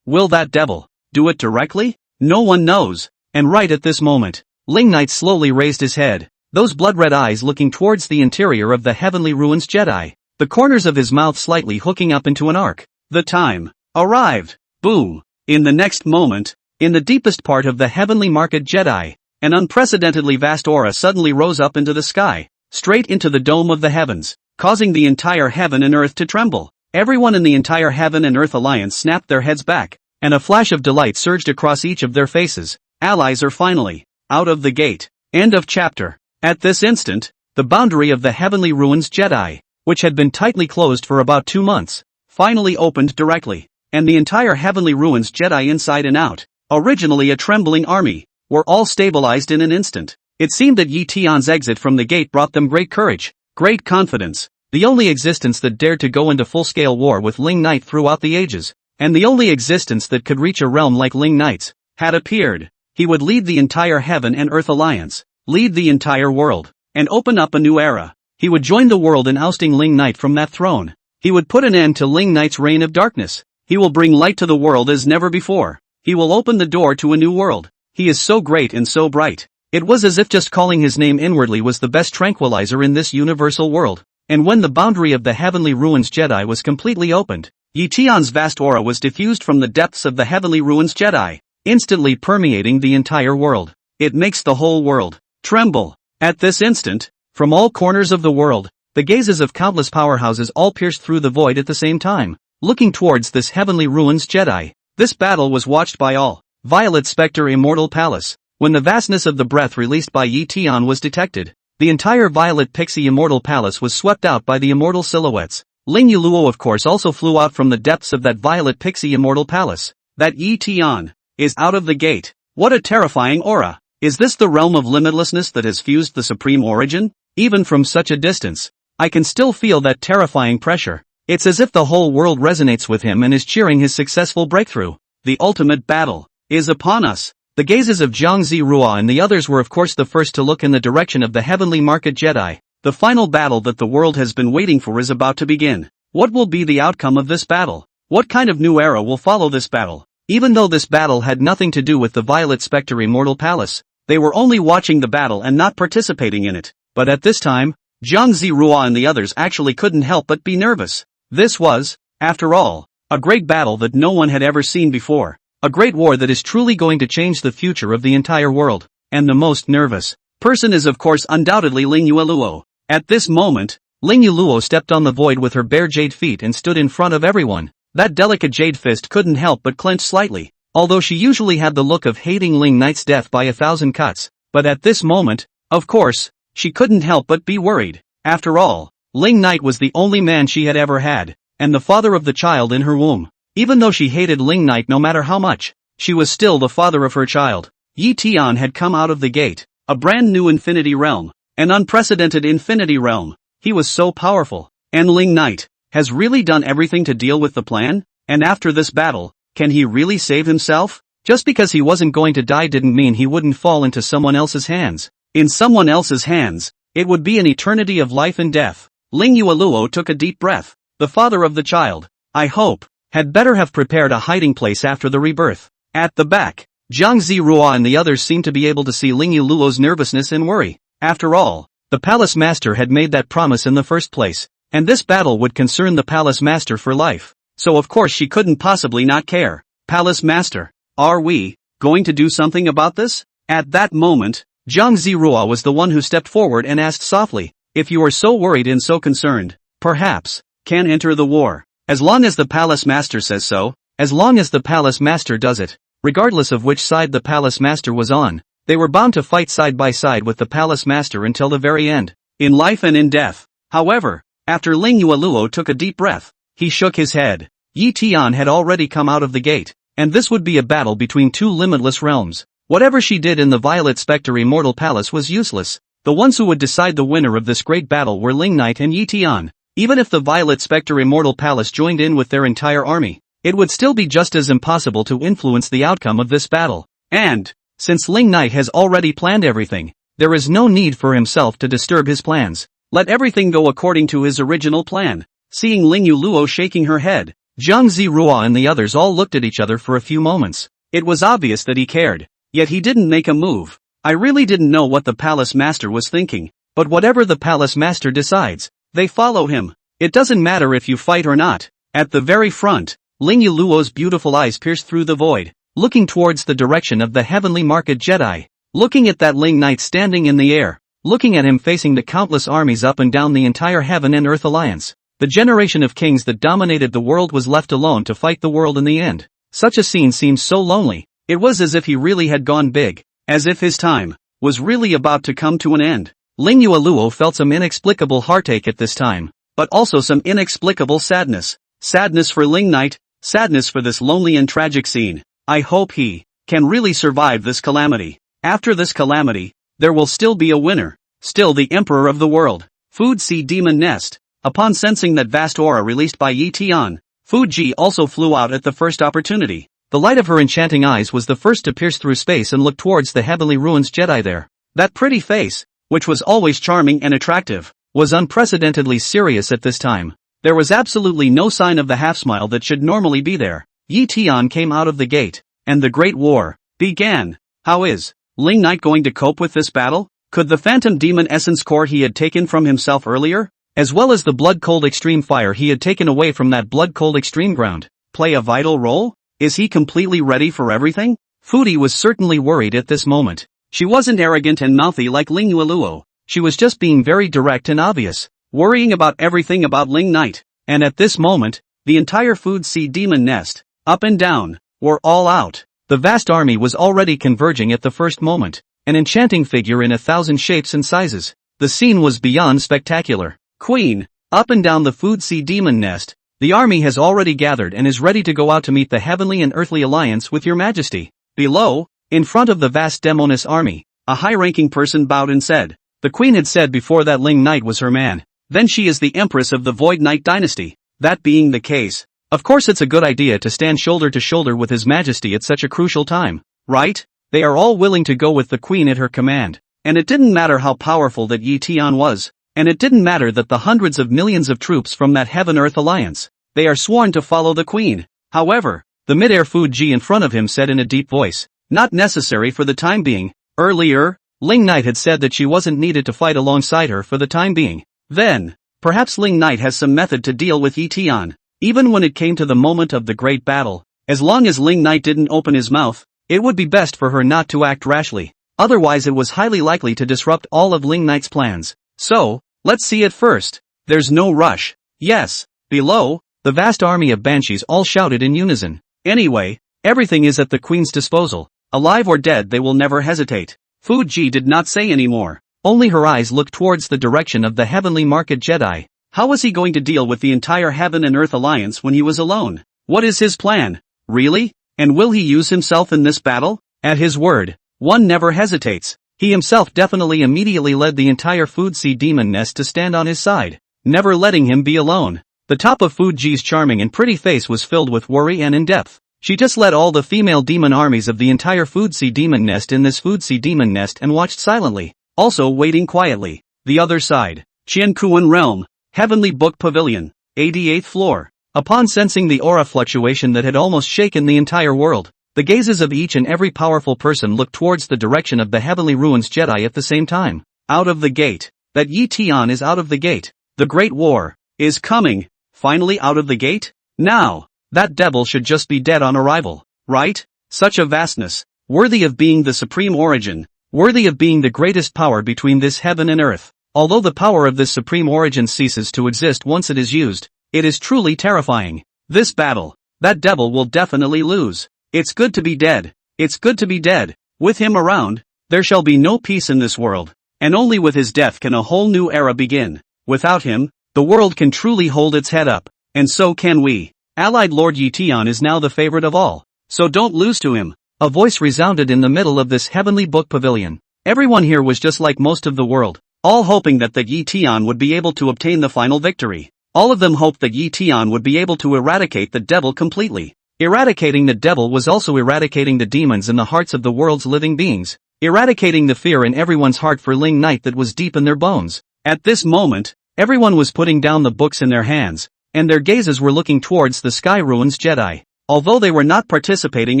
Speaker 1: Will that devil do it directly? No one knows. And right at this moment, Ling Knight slowly raised his head, those blood-red eyes looking towards the interior of the Heavenly Ruins Jedi, the corners of his mouth slightly hooking up into an arc. The time arrived. Boom. In the next moment, in the deepest part of the Heavenly Market Jedi, an unprecedentedly vast aura suddenly rose up into the sky, straight into the dome of the heavens, causing the entire heaven and earth to tremble. Everyone in the entire Heaven and Earth Alliance snapped their heads back, and a flash of delight surged across each of their faces. Allies are finally out of the gate. End of chapter. At this instant, the boundary of the Heavenly Ruins Jedi, which had been tightly closed for about 2 months, finally opened directly, and the entire Heavenly Ruins Jedi inside and out, originally a trembling army, were all stabilized in an instant. It seemed that Yi Tian's exit from the gate brought them great courage, great confidence. The only existence that dared to go into full-scale war with Ling Knight throughout the ages, and the only existence that could reach a realm like Ling Knight's, had appeared. He would lead the entire Heaven and Earth Alliance, lead the entire world, and open up a new era. He would join the world in ousting Ling Knight from that throne. He would put an end to Ling Knight's reign of darkness. He will bring light to the world as never before. He will open the door to a new world. He is so great and so bright. It was as if just calling his name inwardly was the best tranquilizer in this universal world. And when the boundary of the Heavenly Ruins Jedi was completely opened, Yi Tian's vast aura was diffused from the depths of the Heavenly Ruins Jedi, instantly permeating the entire world. It makes the whole world tremble. At this instant, from all corners of the world, the gazes of countless powerhouses all pierced through the void at the same time, looking towards this Heavenly Ruins Jedi. This battle was watched by all. Violet Spectre Immortal Palace. When the vastness of the breath released by Yi Tian was detected, the entire Violet Pixie Immortal Palace was swept out by the immortal silhouettes. Ling Yuluo of course also flew out from the depths of that Violet Pixie Immortal Palace. That Yi Tian is out of the gate. What a terrifying aura. Is this the realm of limitlessness that has fused the Supreme Origin? Even from such a distance, I can still feel that terrifying pressure. It's as if the whole world resonates with him and is cheering his successful breakthrough. The ultimate battle is upon us. The gazes of Jiangzi Rua and the others were of course the first to look in the direction of the Heavenly Market Jedi. The final battle that the world has been waiting for is about to begin. What will be the outcome of this battle? What kind of new era will follow this battle? Even though this battle had nothing to do with the Violet Spectre Immortal Palace, they were only watching the battle and not participating in it. But at this time, Jiangzi Rua and the others actually couldn't help but be nervous. This was, after all, a great battle that no one had ever seen before. A great war that is truly going to change the future of the entire world. And the most nervous person is of course undoubtedly Ling Yuluo. At this moment, Ling Yuluo stepped on the void with her bare jade feet and stood in front of everyone. That delicate jade fist couldn't help but clench slightly, although she usually had the look of hating Ling Knight's death by 1,000 cuts. But at this moment, of course, she couldn't help but be worried. After all, Ling Knight was the only man she had ever had, and the father of the child in her womb. Even though she hated Ling Knight no matter how much, she was still the father of her child. Yi Tian had come out of the gate, a brand new infinity realm, an unprecedented infinity realm. He was so powerful, and Ling Knight has really done everything to deal with the plan, and after this battle, can he really save himself? Just because he wasn't going to die didn't mean he wouldn't fall into someone else's hands. In someone else's hands, it would be an eternity of life and death. Ling Yueluo took a deep breath. The father of the child, I hope, had better have prepared a hiding place after the rebirth. At the back, Jiang Zirua and the others seemed to be able to see Ling Yueluo's nervousness and worry. After all, the palace master had made that promise in the first place, and this battle would concern the palace master for life. So of course she couldn't possibly not care. Palace master, are we going to do something about this? At that moment, Jiang Zirua was the one who stepped forward and asked softly, if you are so worried and so concerned, perhaps, can enter the war. As long as the palace master says so, as long as the palace master does it, regardless of which side the palace master was on, they were bound to fight side by side with the palace master until the very end, in life and in death. However, after Ling Yueluo took a deep breath, he shook his head. Yi Tian had already come out of the gate, and this would be a battle between two limitless realms. Whatever she did in the Violet Spectre Immortal Palace was useless. The ones who would decide the winner of this great battle were Ling Knight and Yi Tian. Even if the Violet Spectre Immortal Palace joined in with their entire army, it would still be just as impossible to influence the outcome of this battle. And, since Ling Knight has already planned everything, there is no need for himself to disturb his plans. Let everything go according to his original plan. Seeing Ling Yueluo shaking her head, Jiang Zirua and the others all looked at each other for a few moments. It was obvious that he cared, yet he didn't make a move. I really didn't know what the palace master was thinking, but whatever the palace master decides, they follow him. It doesn't matter if you fight or not. At the very front, Ling Yueluo's beautiful eyes pierced through the void, looking towards the direction of the heavenly market Jedi. Looking at that Ling Knight standing in the air, looking at him facing the countless armies up and down the entire heaven and earth alliance. The generation of kings that dominated the world was left alone to fight the world in the end. Such a scene seemed so lonely. It was as if he really had gone big, as if his time was really about to come to an end. Ling Yueluo felt some inexplicable heartache at this time, but also some inexplicable sadness. Sadness for Ling Knight, sadness for this lonely and tragic scene. I hope he can really survive this calamity. After this calamity, there will still be a winner, still the emperor of the world. Food Sea Demon Nest. Upon sensing that vast aura released by Yi Tian, Fu Ji also flew out at the first opportunity. The light of her enchanting eyes was the first to pierce through space and look towards the heavenly ruins Jedi there. That pretty face, which was always charming and attractive, was unprecedentedly serious at this time. There was absolutely no sign of the half-smile that should normally be there. Yi Tian came out of the gate, and the Great War began. How is Ling Knight going to cope with this battle? Could the Phantom Demon Essence Core he had taken from himself earlier, as well as the blood-cold extreme fire he had taken away from that blood-cold extreme ground, play a vital role? Is he completely ready for everything? Foodie was certainly worried at this moment. She wasn't arrogant and mouthy like Ling Yueluo. She was just being very direct and obvious, worrying about everything about Ling Knight. And at this moment, the entire Food Sea Demon Nest, up and down, were all out. The vast army was already converging at the first moment, an enchanting figure in 1,000 shapes and sizes. The scene was beyond spectacular. Queen, up and down the Food Sea Demon Nest, the army has already gathered and is ready to go out to meet the heavenly and earthly alliance with your majesty. Below, in front of the vast Demoness army, a high-ranking person bowed and said, the queen had said before that Ling Knight was her man. Then she is the empress of the Void Knight dynasty. That being the case, of course it's a good idea to stand shoulder to shoulder with his majesty at such a crucial time, right? They are all willing to go with the queen at her command. And it didn't matter how powerful that Yi Tian was. And it didn't matter that the hundreds of millions of troops from that Heaven-Earth alliance, they are sworn to follow the queen. However, the mid-air Food Ji in front of him said in a deep voice, not necessary for the time being. Earlier, Ling Knight had said that she wasn't needed to fight alongside her for the time being. Then, perhaps Ling Knight has some method to deal with Yi Tian. Even when it came to the moment of the great battle, as long as Ling Knight didn't open his mouth, it would be best for her not to act rashly. Otherwise it was highly likely to disrupt all of Ling Knight's plans. So, let's see it first. There's no rush. Yes. Below, The vast army of banshees all shouted in unison. Anyway, everything is at the queen's disposal. Alive or dead, they will never hesitate. Fuji did not say any more. Only her eyes looked towards the direction of the heavenly market Jedi. How was he going to deal with the entire Heaven and Earth Alliance when he was alone? What is his plan? Really? And will he use himself in this battle? At his word, one never hesitates. He himself definitely immediately led the entire Food Sea Demon nest to stand on his side, never letting him be alone. The top of Fuji's charming and pretty face was filled with worry and in-depth. She just led all the female demon armies of the entire Food Sea Demon nest in this Food Sea Demon nest and watched silently, also waiting quietly. The other side, Qiankuan Realm, Heavenly Book Pavilion, 88th floor. Upon sensing the aura fluctuation that had almost shaken the entire world, the gazes of each and every powerful person looked towards the direction of the Heavenly Ruins Jedi at the same time. Out of the gate. That Yi Tian is out of the gate. The Great War is coming. Finally out of the gate? Now, that devil should just be dead on arrival, right? Such a vastness, worthy of being the supreme origin, worthy of being the greatest power between this heaven and earth. Although the power of this supreme origin ceases to exist once it is used, it is truly terrifying. This battle, that devil will definitely lose. It's good to be dead. It's good to be dead. With him around, there shall be no peace in this world, and only with his death can a whole new era begin. Without him, the world can truly hold its head up, and so can we. Allied Lord Yi Tian is now the favorite of all, so don't lose to him. A voice resounded in the middle of this heavenly book pavilion. Everyone here was just like most of the world, all hoping that the Yi Tian would be able to obtain the final victory. All of them hoped that Yi Tian would be able to eradicate the devil completely. Eradicating the devil was also eradicating the demons in the hearts of the world's living beings, eradicating the fear in everyone's heart for Ling Knight that was deep in their bones. At this moment, everyone was putting down the books in their hands, and their gazes were looking towards the Sky Ruins Jedi. Although they were not participating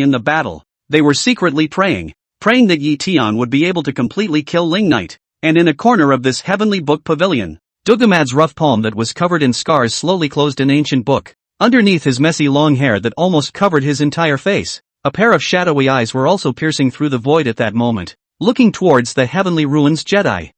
Speaker 1: in the battle, they were secretly praying that Yi Tian would be able to completely kill Ling Knight. And in a corner of this heavenly book pavilion, Dugumad's rough palm that was covered in scars slowly closed an ancient book. Underneath his messy long hair that almost covered his entire face, a pair of shadowy eyes were also piercing through the void at that moment, looking towards the heavenly ruins Jedi.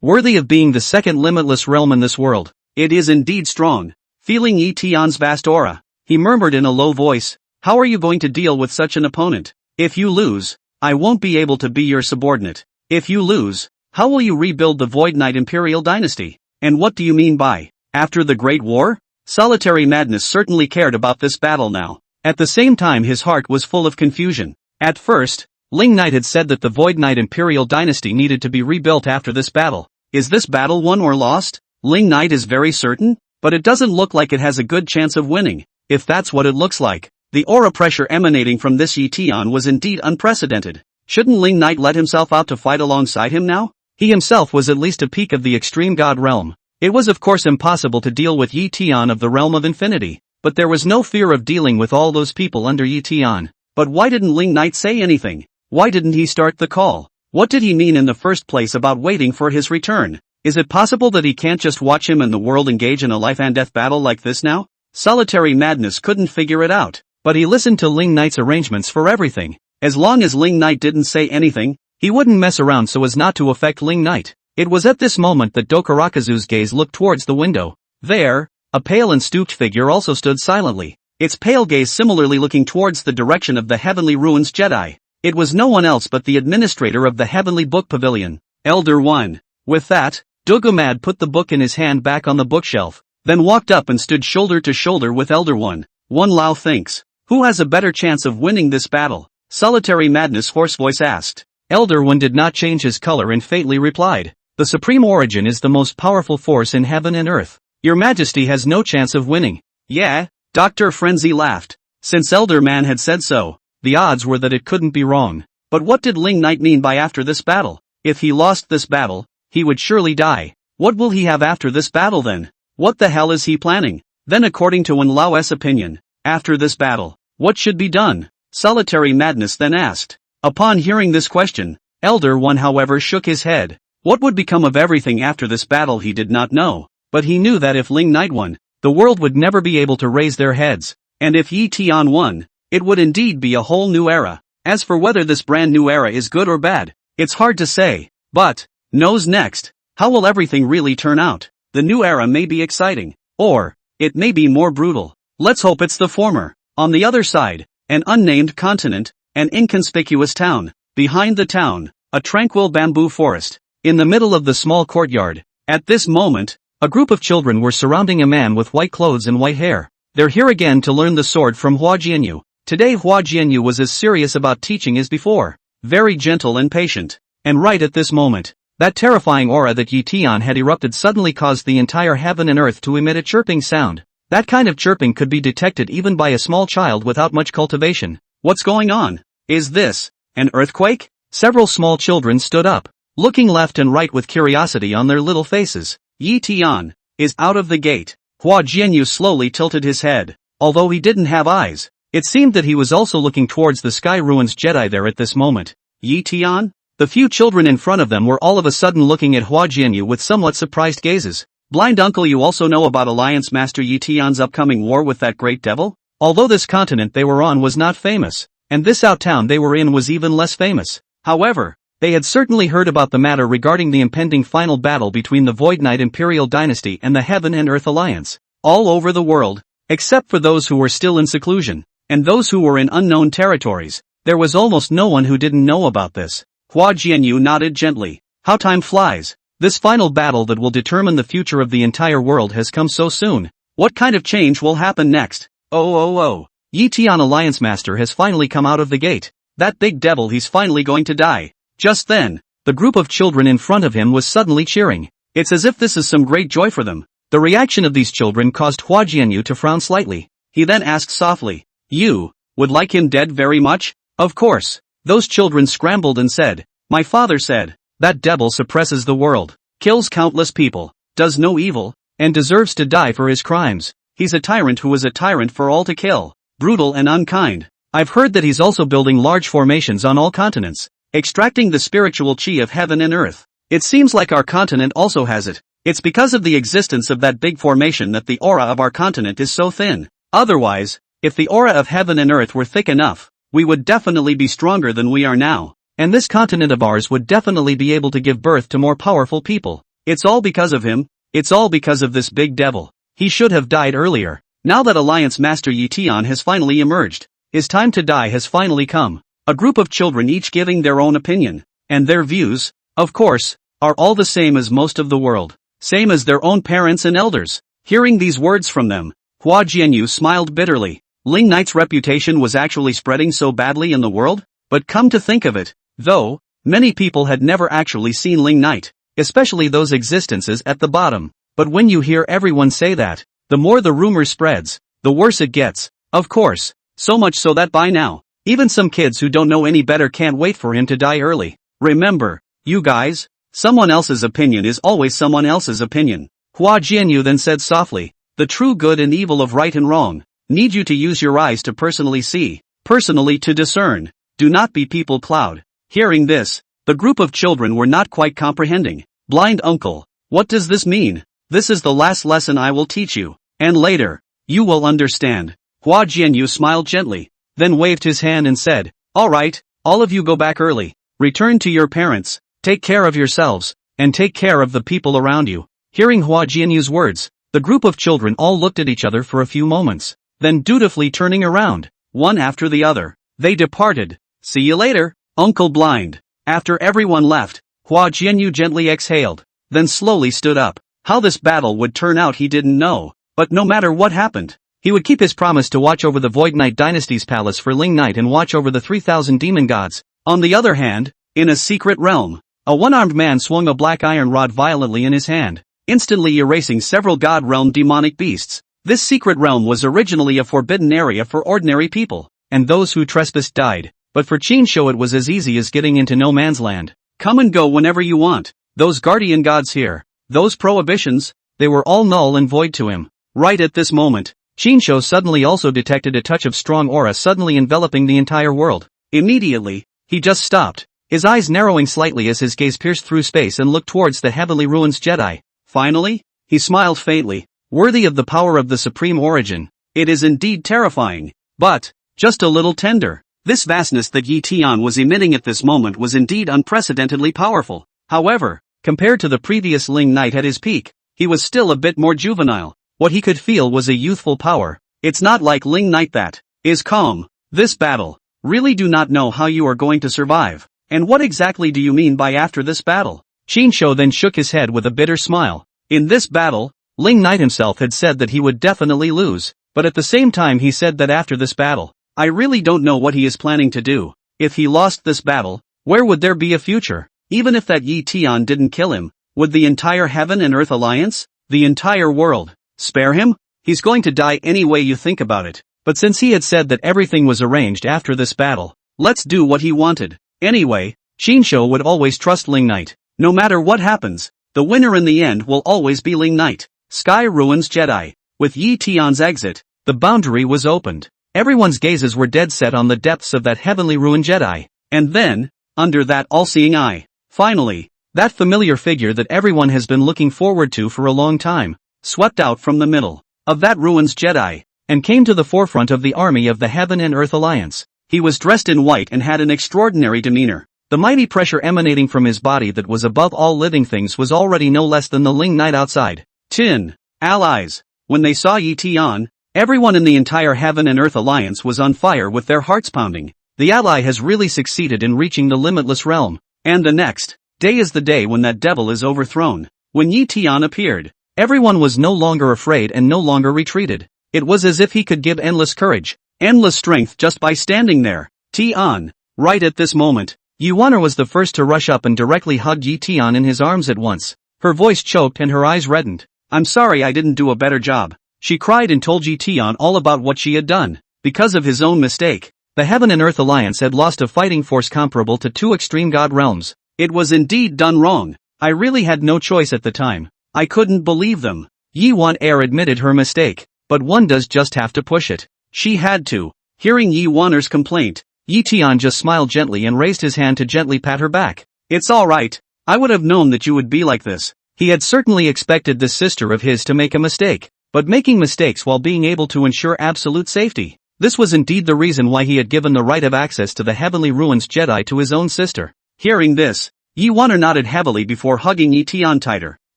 Speaker 1: Worthy of being the second limitless realm in this world. It is indeed strong. Feeling Yi Tian's vast aura, he murmured in a low voice, "How are you going to deal with such an opponent? If you lose, I won't be able to be your subordinate. If you lose, how will you rebuild the Void Knight Imperial Dynasty? And what do you mean by, after the Great War?" Solitary Madness certainly cared about this battle now. At the same time his heart was full of confusion. At first, Ling Knight had said that the Void Knight Imperial Dynasty needed to be rebuilt after this battle. Is this battle won or lost? Ling Knight is very certain, but it doesn't look like it has a good chance of winning. If that's what it looks like, the aura pressure emanating from this Yi Tian was indeed unprecedented. Shouldn't Ling Knight let himself out to fight alongside him now? He himself was at least a peak of the extreme god realm. It was of course impossible to deal with Yi Tian of the realm of infinity, but there was no fear of dealing with all those people under Yi Tian. But why didn't Ling Knight say anything? Why didn't he start the call? What did he mean in the first place about waiting for his return? Is it possible that he can't just watch him and the world engage in a life and death battle like this now? Solitary Madness couldn't figure it out, but he listened to Ling Knight's arrangements for everything. As long as Ling Knight didn't say anything, he wouldn't mess around so as not to affect Ling Knight. It was at this moment that Dokarakazu's gaze looked towards the window. There, a pale and stooped figure also stood silently, its pale gaze similarly looking towards the direction of the Heavenly Ruins Jedi. It was no one else but the administrator of the Heavenly Book Pavilion, Elder One. With that, Dugumad put the book in his hand back on the bookshelf, then walked up and stood shoulder to shoulder with Elder One. One Lao thinks, who has a better chance of winning this battle? Solitary Madness hoarse voice asked. Elder One did not change his color and faintly replied, "The Supreme Origin is the most powerful force in heaven and earth. Your Majesty has no chance of winning." Yeah, Dr. Frenzy laughed. Since Elder Man had said so, the odds were that it couldn't be wrong. But what did Ling Knight mean by after this battle? If he lost this battle, he would surely die. What will he have after this battle then? What the hell is he planning? Then according to Wen Lao's opinion, after this battle, what should be done? Solitary Madness then asked. Upon hearing this question, Elder One however shook his head. What would become of everything after this battle he did not know, but he knew that if Ling Knight won, the world would never be able to raise their heads, and if Yi Tian won, it would indeed be a whole new era. As for whether this brand new era is good or bad, it's hard to say, but, knows next, how will everything really turn out? The new era may be exciting, or, it may be more brutal. Let's hope it's the former. On the other side, an unnamed continent, an inconspicuous town. Behind the town, a tranquil bamboo forest. In the middle of the small courtyard, at this moment, a group of children were surrounding a man with white clothes and white hair. They're here again to learn the sword from Hua Jianyu. Today Hua Jianyu was as serious about teaching as before. Very gentle and patient. And right at this moment, that terrifying aura that Yi Tian had erupted suddenly caused the entire heaven and earth to emit a chirping sound. That kind of chirping could be detected even by a small child without much cultivation. What's going on? Is this an earthquake? Several small children stood up, looking left and right with curiosity on their little faces. Yi Tian is out of the gate. Hua Jianyu slowly tilted his head. Although he didn't have eyes, it seemed that he was also looking towards the Sky Ruins Jedi there at this moment. Yi Tian? The few children in front of them were all of a sudden looking at Hua Jianyu with somewhat surprised gazes. Blind uncle, you also know about Alliance Master Yi Tian's upcoming war with that great devil? Although this continent they were on was not famous, and this out town they were in was even less famous. However, they had certainly heard about the matter regarding the impending final battle between the Void Knight Imperial Dynasty and the Heaven and Earth Alliance. All over the world, except for those who were still in seclusion, and those who were in unknown territories, there was almost no one who didn't know about this. Hua Jianyu nodded gently. How time flies. This final battle that will determine the future of the entire world has come so soon. What kind of change will happen next? Oh. Yi Tian Alliance Master has finally come out of the gate. That big devil, he's finally going to die. Just then, the group of children in front of him was suddenly cheering. It's as if this is some great joy for them. The reaction of these children caused Hua Jianyu to frown slightly. He then asked softly, "You would like him dead very much?" Of course. Those children scrambled and said, "My father said, that devil suppresses the world, kills countless people, does no evil, and deserves to die for his crimes. He's a tyrant who is a tyrant for all to kill, brutal and unkind. I've heard that he's also building large formations on all continents, extracting the spiritual chi of heaven and earth. It seems like our continent also has it. It's because of the existence of that big formation that the aura of our continent is so thin. Otherwise, if the aura of heaven and earth were thick enough, we would definitely be stronger than we are now. And this continent of ours would definitely be able to give birth to more powerful people. It's all because of him. It's all because of this big devil. He should have died earlier. Now that Alliance Master Yi Tian has finally emerged, his time to die has finally come." A group of children each giving their own opinion. And their views, of course, are all the same as most of the world. Same as their own parents and elders. Hearing these words from them, Hua Jianyu smiled bitterly. Ling Knight's reputation was actually spreading so badly in the world? But come to think of it, though, many people had never actually seen Ling Knight, especially those existences at the bottom. But when you hear everyone say that, the more the rumor spreads, the worse it gets. Of course, so much so that by now, even some kids who don't know any better can't wait for him to die early. Remember, you guys, someone else's opinion is always someone else's opinion. Hua Jianyu then said softly, "The true good and evil of right and wrong need you to use your eyes to personally see, personally to discern. Do not be people plowed." Hearing this, the group of children were not quite comprehending. "Blind uncle, what does this mean?" "This is the last lesson I will teach you, and later, you will understand." Hua Jianyu smiled gently, then waved his hand and said, "All right, all of you go back early. Return to your parents, take care of yourselves, and take care of the people around you." Hearing Hua Jianyu's words, the group of children all looked at each other for a few moments. Then dutifully turning around, one after the other, they departed. "See you later, Uncle Blind." After everyone left, Hua Jianyu gently exhaled, then slowly stood up. How this battle would turn out he didn't know, but no matter what happened, he would keep his promise to watch over the Void Knight Dynasty's palace for Ling Knight and watch over the 3,000 demon gods. On the other hand, in a secret realm, a one-armed man swung a black iron rod violently in his hand, instantly erasing several god realm demonic beasts. This secret realm was originally a forbidden area for ordinary people, and those who trespassed died, but for Qinsho it was as easy as getting into no man's land. Come and go whenever you want. Those guardian gods here, those prohibitions, they were all null and void to him. Right at this moment, Qinsho suddenly also detected a touch of strong aura suddenly enveloping the entire world. Immediately, he just stopped, his eyes narrowing slightly as his gaze pierced through space and looked towards the Heavenly Ruins Jedi. Finally, he smiled faintly, worthy of the power of the Supreme Origin. It is indeed terrifying, but just a little tender. This vastness that Yi Tian was emitting at this moment was indeed unprecedentedly powerful. However, compared to the previous Ling Knight at his peak, he was still a bit more juvenile. What he could feel was a youthful power. It's not like Ling Knight that is calm. This battle. Really do not know how you are going to survive. And what exactly do you mean by after this battle? Qinshu then shook his head with a bitter smile. In this battle, Ling Knight himself had said that he would definitely lose, but at the same time he said that after this battle, I really don't know what he is planning to do. If he lost this battle, where would there be a future? Even if that Yi Tian didn't kill him, would the entire Heaven and Earth Alliance, the entire world, spare him? He's going to die any way you think about it. But since he had said that everything was arranged after this battle, let's do what he wanted. Anyway, Qinshu would always trust Ling Knight. No matter what happens, the winner in the end will always be Ling Knight. Sky Ruins Jedi. With Yi Tian's exit, the boundary was opened. Everyone's gazes were dead set on the depths of that heavenly ruined Jedi. And then, under that all-seeing eye, finally, that familiar figure that everyone has been looking forward to for a long time, swept out from the middle of that ruins Jedi, and came to the forefront of the army of the Heaven and Earth Alliance. He was dressed in white and had an extraordinary demeanor. The mighty pressure emanating from his body that was above all living things was already no less than the Ling Knight outside. Tin. Allies. When they saw Yi Tian, everyone in the entire Heaven and Earth Alliance was on fire with their hearts pounding. The ally has really succeeded in reaching the limitless realm. And the next day is the day when that devil is overthrown. When Yi Tian appeared, everyone was no longer afraid and no longer retreated. It was as if he could give endless courage, endless strength just by standing there. Tian. Right at this moment, Yuana was the first to rush up and directly hugged Yi Tian in his arms at once. Her voice choked and her eyes reddened. I'm sorry I didn't do a better job. She cried and told Yi Tian all about what she had done. Because of his own mistake, the Heaven and Earth Alliance had lost a fighting force comparable to 2 extreme god realms. It was indeed done wrong. I really had no choice at the time. I couldn't believe them. Yi Wan Air admitted her mistake. But one does just have to push it. She had to. Hearing Yi Waner's complaint, Yi Tian just smiled gently and raised his hand to gently pat her back. It's alright. I would have known that you would be like this. He had certainly expected this sister of his to make a mistake, but making mistakes while being able to ensure absolute safety. This was indeed the reason why he had given the right of access to the Heavenly Ruins Jedi to his own sister. Hearing this, Yi Waner nodded heavily before hugging Yi Tian tighter.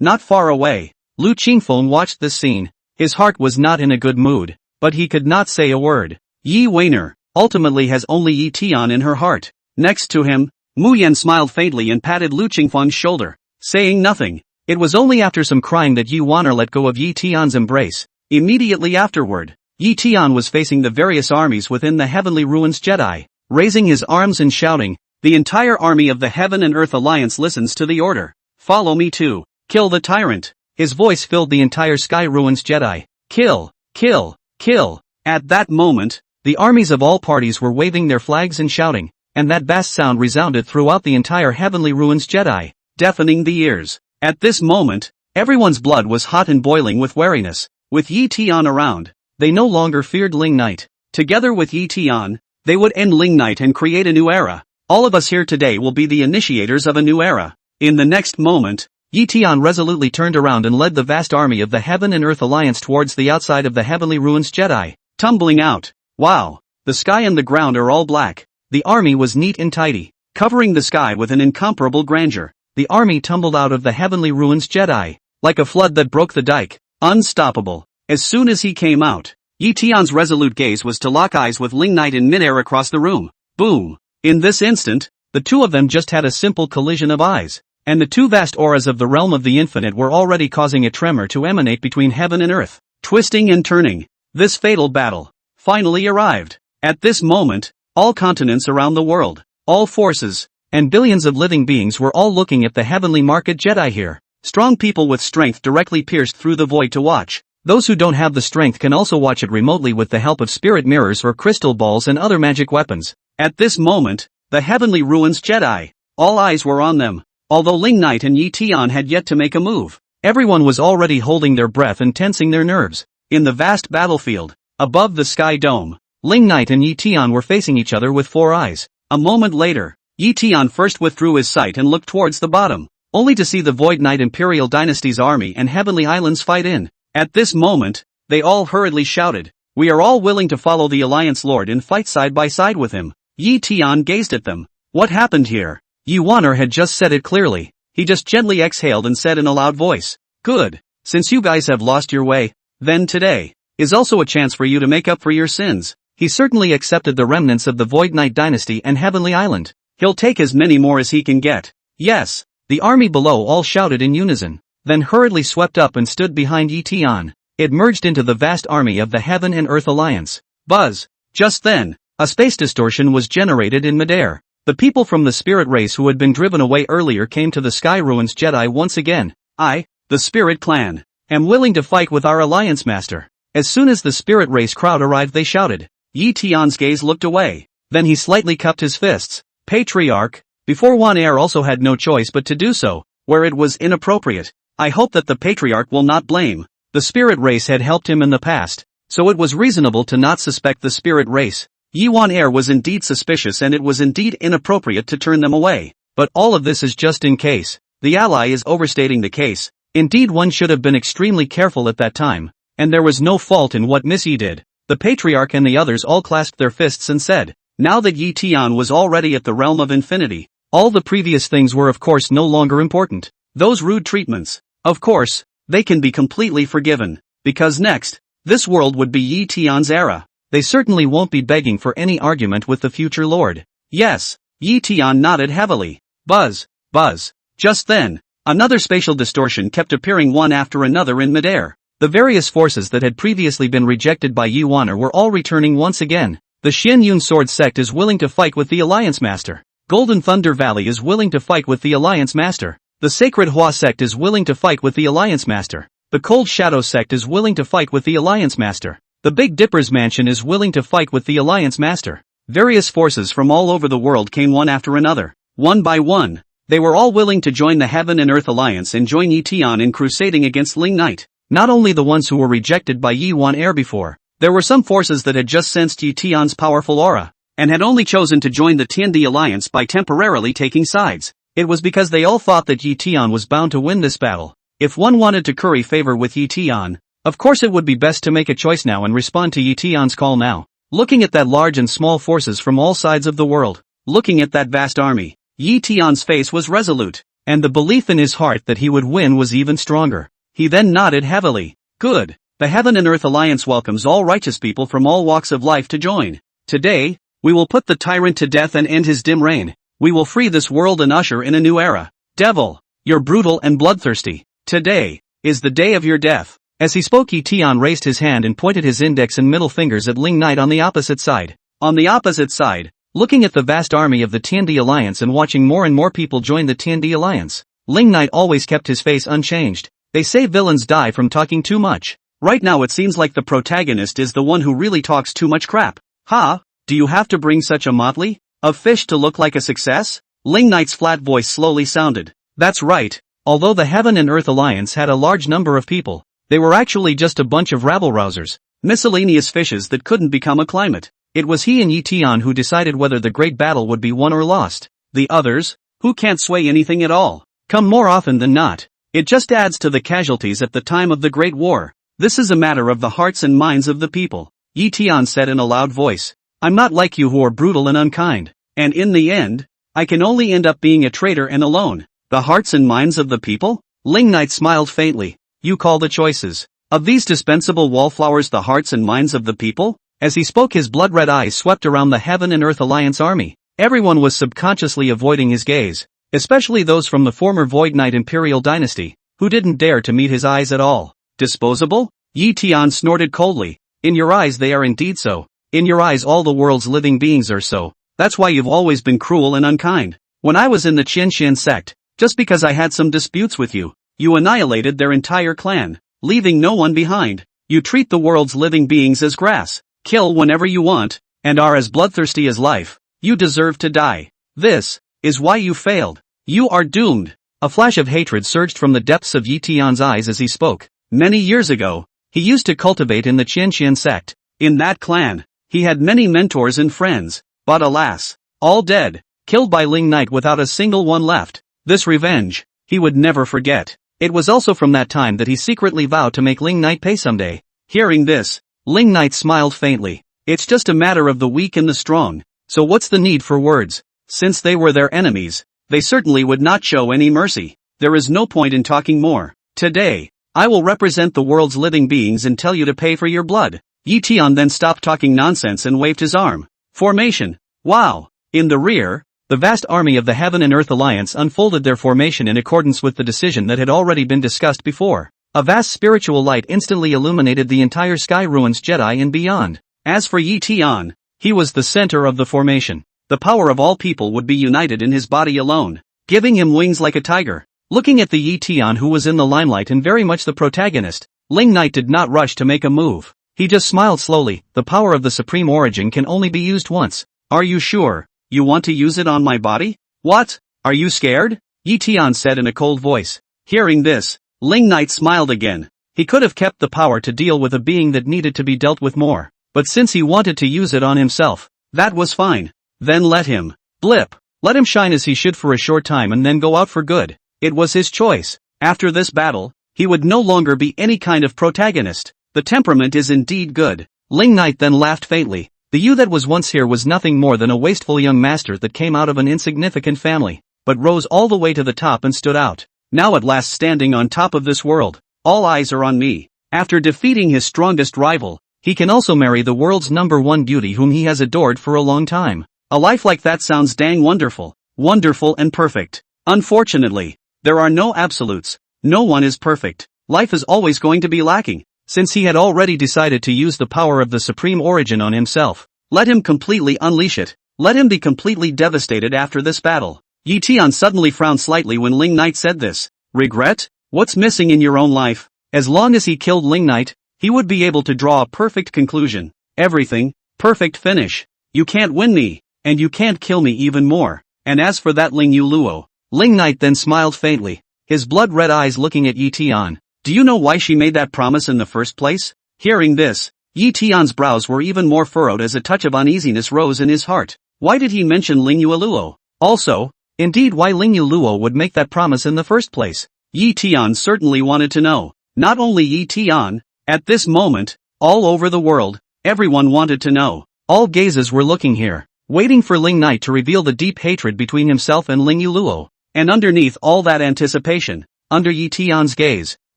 Speaker 1: Not far away, Lu Qingfeng watched this scene. His heart was not in a good mood, but he could not say a word. Yi Waner ultimately has only Yi Tian in her heart. Next to him, Mu Yan smiled faintly and patted Lu Qingfeng's shoulder, saying nothing. It was only after some crying that Yi Waner let go of Yi Tian's embrace. Immediately afterward, Yi Tian was facing the various armies within the Heavenly Ruins Jedi, raising his arms and shouting, the entire army of the Heaven and Earth Alliance listens to the order. Follow me too. Kill the tyrant. His voice filled the entire Sky Ruins Jedi. Kill, kill, kill. At that moment, the armies of all parties were waving their flags and shouting, and that vast sound resounded throughout the entire Heavenly Ruins Jedi, deafening the ears. At this moment, everyone's blood was hot and boiling with wariness. With Yi Tian around, they no longer feared Ling Knight. Together with Yi Tian, they would end Ling Knight and create a new era. All of us here today will be the initiators of a new era. In the next moment, Yi Tian resolutely turned around and led the vast army of the Heaven and Earth Alliance towards the outside of the Heavenly Ruins Jedi, tumbling out. Wow! The sky and the ground are all black. The army was neat and tidy, covering the sky with an incomparable grandeur. The army tumbled out of the Heavenly Ruins Jedi, like a flood that broke the dike, unstoppable. As soon as he came out, Yi Tian's resolute gaze was to lock eyes with Ling Knight in midair across the room. Boom! In this instant, the two of them just had a simple collision of eyes. And the 2 vast auras of the realm of the infinite were already causing a tremor to emanate between heaven and earth, twisting and turning. This fatal battle finally arrived. At this moment, all continents around the world, all forces, and billions of living beings were all looking at the heavenly market Jedi here. Strong people with strength directly pierced through the void to watch. Those who don't have the strength can also watch it remotely with the help of spirit mirrors or crystal balls and other magic weapons. At this moment, the Heavenly Ruins Jedi, all eyes were on them. Although Ling Knight and Yi Tian had yet to make a move, everyone was already holding their breath and tensing their nerves. In the vast battlefield, above the sky dome, Ling Knight and Yi Tian were facing each other with 4 eyes. A moment later, Yi Tian first withdrew his sight and looked towards the bottom, only to see the Void Knight Imperial Dynasty's army and Heavenly Islands fight in. At this moment, they all hurriedly shouted, "We are all willing to follow the Alliance Lord and fight side by side with him." Yi Tian gazed at them. What happened here? Yi Waner had just said it clearly. He just gently exhaled and said in a loud voice, "Good. Since you guys have lost your way, then today is also a chance for you to make up for your sins. He certainly accepted the remnants of the Void Knight dynasty and Heavenly Island. He'll take as many more as he can get. Yes, the army below all shouted in unison, then hurriedly swept up and stood behind Yi Tian. It merged into the vast army of the Heaven and Earth Alliance. Buzz! Just then, a space distortion was generated in midair. The people from the spirit race who had been driven away earlier came to the Sky Ruins Jedi once again. I, the Spirit Clan, am willing to fight with our Alliance Master. As soon as the spirit race crowd arrived they shouted. Yi Tian's gaze looked away. Then he slightly cupped his fists. Patriarch, before Wan Air also had no choice but to do so, where it was inappropriate. I hope that the Patriarch will not blame. The spirit race had helped him in the past, so it was reasonable to not suspect the spirit race. Yi Wan Air was indeed suspicious and it was indeed inappropriate to turn them away. But all of this is just in case. The ally is overstating the case. Indeed one should have been extremely careful at that time. And there was no fault in what Miss Yi did. The Patriarch and the others all clasped their fists and said, now that Yi Tian was already at the realm of infinity, all the previous things were of course no longer important. Those rude treatments, of course, they can be completely forgiven. Because next, this world would be Yi Tian's era. They certainly won't be begging for any argument with the future lord. Yes, Yi Tian nodded heavily. Buzz, buzz. Just then, another spatial distortion kept appearing one after another in midair. The various forces that had previously been rejected by Yi Waner were all returning once again. The Xin Yun Sword Sect is willing to fight with the Alliance Master. Golden Thunder Valley is willing to fight with the Alliance Master. The Sacred Hua Sect is willing to fight with the Alliance Master. The Cold Shadow Sect is willing to fight with the Alliance Master. The Big Dipper's Mansion is willing to fight with the Alliance Master. Various forces from all over the world came one after another. One by one, they were all willing to join the Heaven and Earth Alliance and join Yi Tian in crusading against Ling Knight. Not only the ones who were rejected by Yi Wan Air before, there were some forces that had just sensed Yi Tian's powerful aura, and had only chosen to join the Tiandi Alliance by temporarily taking sides. It was because they all thought that Yi Tian was bound to win this battle. If one wanted to curry favor with Yi Tian, of course it would be best to make a choice now and respond to Yi Tian's call now. Looking at that large and small forces from all sides of the world, looking at that vast army, Yi Tian's face was resolute, and the belief in his heart that he would win was even stronger. He then nodded heavily. Good. The Heaven and Earth Alliance welcomes all righteous people from all walks of life to join. Today, we will put the tyrant to death and end his dim reign. We will free this world and usher in a new era. Devil, you're brutal and bloodthirsty. Today is the day of your death. As he spoke, Yi Tian raised his hand and pointed his index and middle fingers at Ling Knight on the opposite side. On the opposite side, looking at the vast army of the Tiandi Alliance and watching more and more people join the Tiandi Alliance, Ling Knight always kept his face unchanged. They say villains die from talking too much. Right now it seems like the protagonist is the one who really talks too much crap. Ha, do you have to bring such a motley of fish to look like a success? Ling Knight's flat voice slowly sounded. That's right. Although the Heaven and Earth Alliance had a large number of people, they were actually just a bunch of rabble-rousers, miscellaneous fishes that couldn't become a climate. It was he and Yi Tian who decided whether the great battle would be won or lost. The others, who can't sway anything at all, come more often than not. It just adds to the casualties at the time of the Great War. This is a matter of the hearts and minds of the people, Yi Tian said in a loud voice. I'm not like you who are brutal and unkind, and in the end, I can only end up being a traitor and alone. The hearts and minds of the people? Ling Knight smiled faintly. You call the choices of these dispensable wallflowers the hearts and minds of the people? As he spoke, his blood-red eyes swept around the Heaven and Earth Alliance army. Everyone was subconsciously avoiding his gaze, especially those from the former Void Knight Imperial dynasty, who didn't dare to meet his eyes at all. Disposable? Yi Tian snorted coldly. In your eyes they are indeed so. In your eyes all the world's living beings are so. That's why you've always been cruel and unkind. When I was in the Qian sect, just because I had some disputes with you, you annihilated their entire clan, leaving no one behind. You treat the world's living beings as grass, kill whenever you want, and are as bloodthirsty as life. You deserve to die. This is why you failed. You are doomed. A flash of hatred surged from the depths of Yi Tian's eyes as he spoke. Many years ago, he used to cultivate in the Qian sect. In that clan, he had many mentors and friends, but alas, all dead, killed by Ling Knight without a single one left. This revenge, he would never forget. It was also from that time that he secretly vowed to make Ling Knight pay someday. Hearing this, Ling Knight smiled faintly. It's just a matter of the weak and the strong, so what's the need for words? Since they were their enemies, they certainly would not show any mercy. There is no point in talking more. Today, I will represent the world's living beings and tell you to pay for your blood. Yi Tian then stopped talking nonsense and waved his arm. Formation. Wow. In the rear, the vast army of the Heaven and Earth Alliance unfolded their formation in accordance with the decision that had already been discussed before. A vast spiritual light instantly illuminated the entire Sky Ruins Jedi and beyond. As for Yi Tian, he was the center of the formation. The power of all people would be united in his body alone, giving him wings like a tiger. Looking at the Yi Tian who was in the limelight and very much the protagonist, Ling Knight did not rush to make a move. He just smiled slowly. The power of the Supreme Origin can only be used once. Are you sure? You want to use it on my body? What? Are you scared? Yi Tian said in a cold voice. Hearing this, Ling Knight smiled again. He could have kept the power to deal with a being that needed to be dealt with more, but since he wanted to use it on himself, that was fine. Then let him. Blip. Let him shine as he should for a short time and then go out for good. It was his choice. After this battle, he would no longer be any kind of protagonist. The temperament is indeed good. Ling Knight then laughed faintly. The you that was once here was nothing more than a wasteful young master that came out of an insignificant family, but rose all the way to the top and stood out. Now at last standing on top of this world, all eyes are on me. After defeating his strongest rival, he can also marry the world's #1 beauty whom he has adored for a long time. A life like that sounds dang wonderful. Wonderful and perfect. Unfortunately, there are no absolutes. No one is perfect. Life is always going to be lacking. Since he had already decided to use the power of the Supreme Origin on himself, let him completely unleash it. Let him be completely devastated after this battle. Yi Tian suddenly frowned slightly when Ling Knight said this. Regret? What's missing in your own life? As long as he killed Ling Knight, he would be able to draw a perfect conclusion. Everything, perfect finish. You can't win me, and you can't kill me even more. And as for that Ling Yuluo, Ling Knight then smiled faintly, his blood-red eyes looking at Yi Tian. Do you know why she made that promise in the first place? Hearing this, Yi Tian's brows were even more furrowed as a touch of uneasiness rose in his heart. Why did he mention Ling Yuluo? Also, indeed why Ling Yuluo would make that promise in the first place? Yi Tian certainly wanted to know. Not only Yi Tian, at this moment, all over the world, everyone wanted to know. All gazes were looking here, waiting for Ling Knight to reveal the deep hatred between himself and Ling Yuluo. And underneath all that anticipation, under Yi Tian's gaze,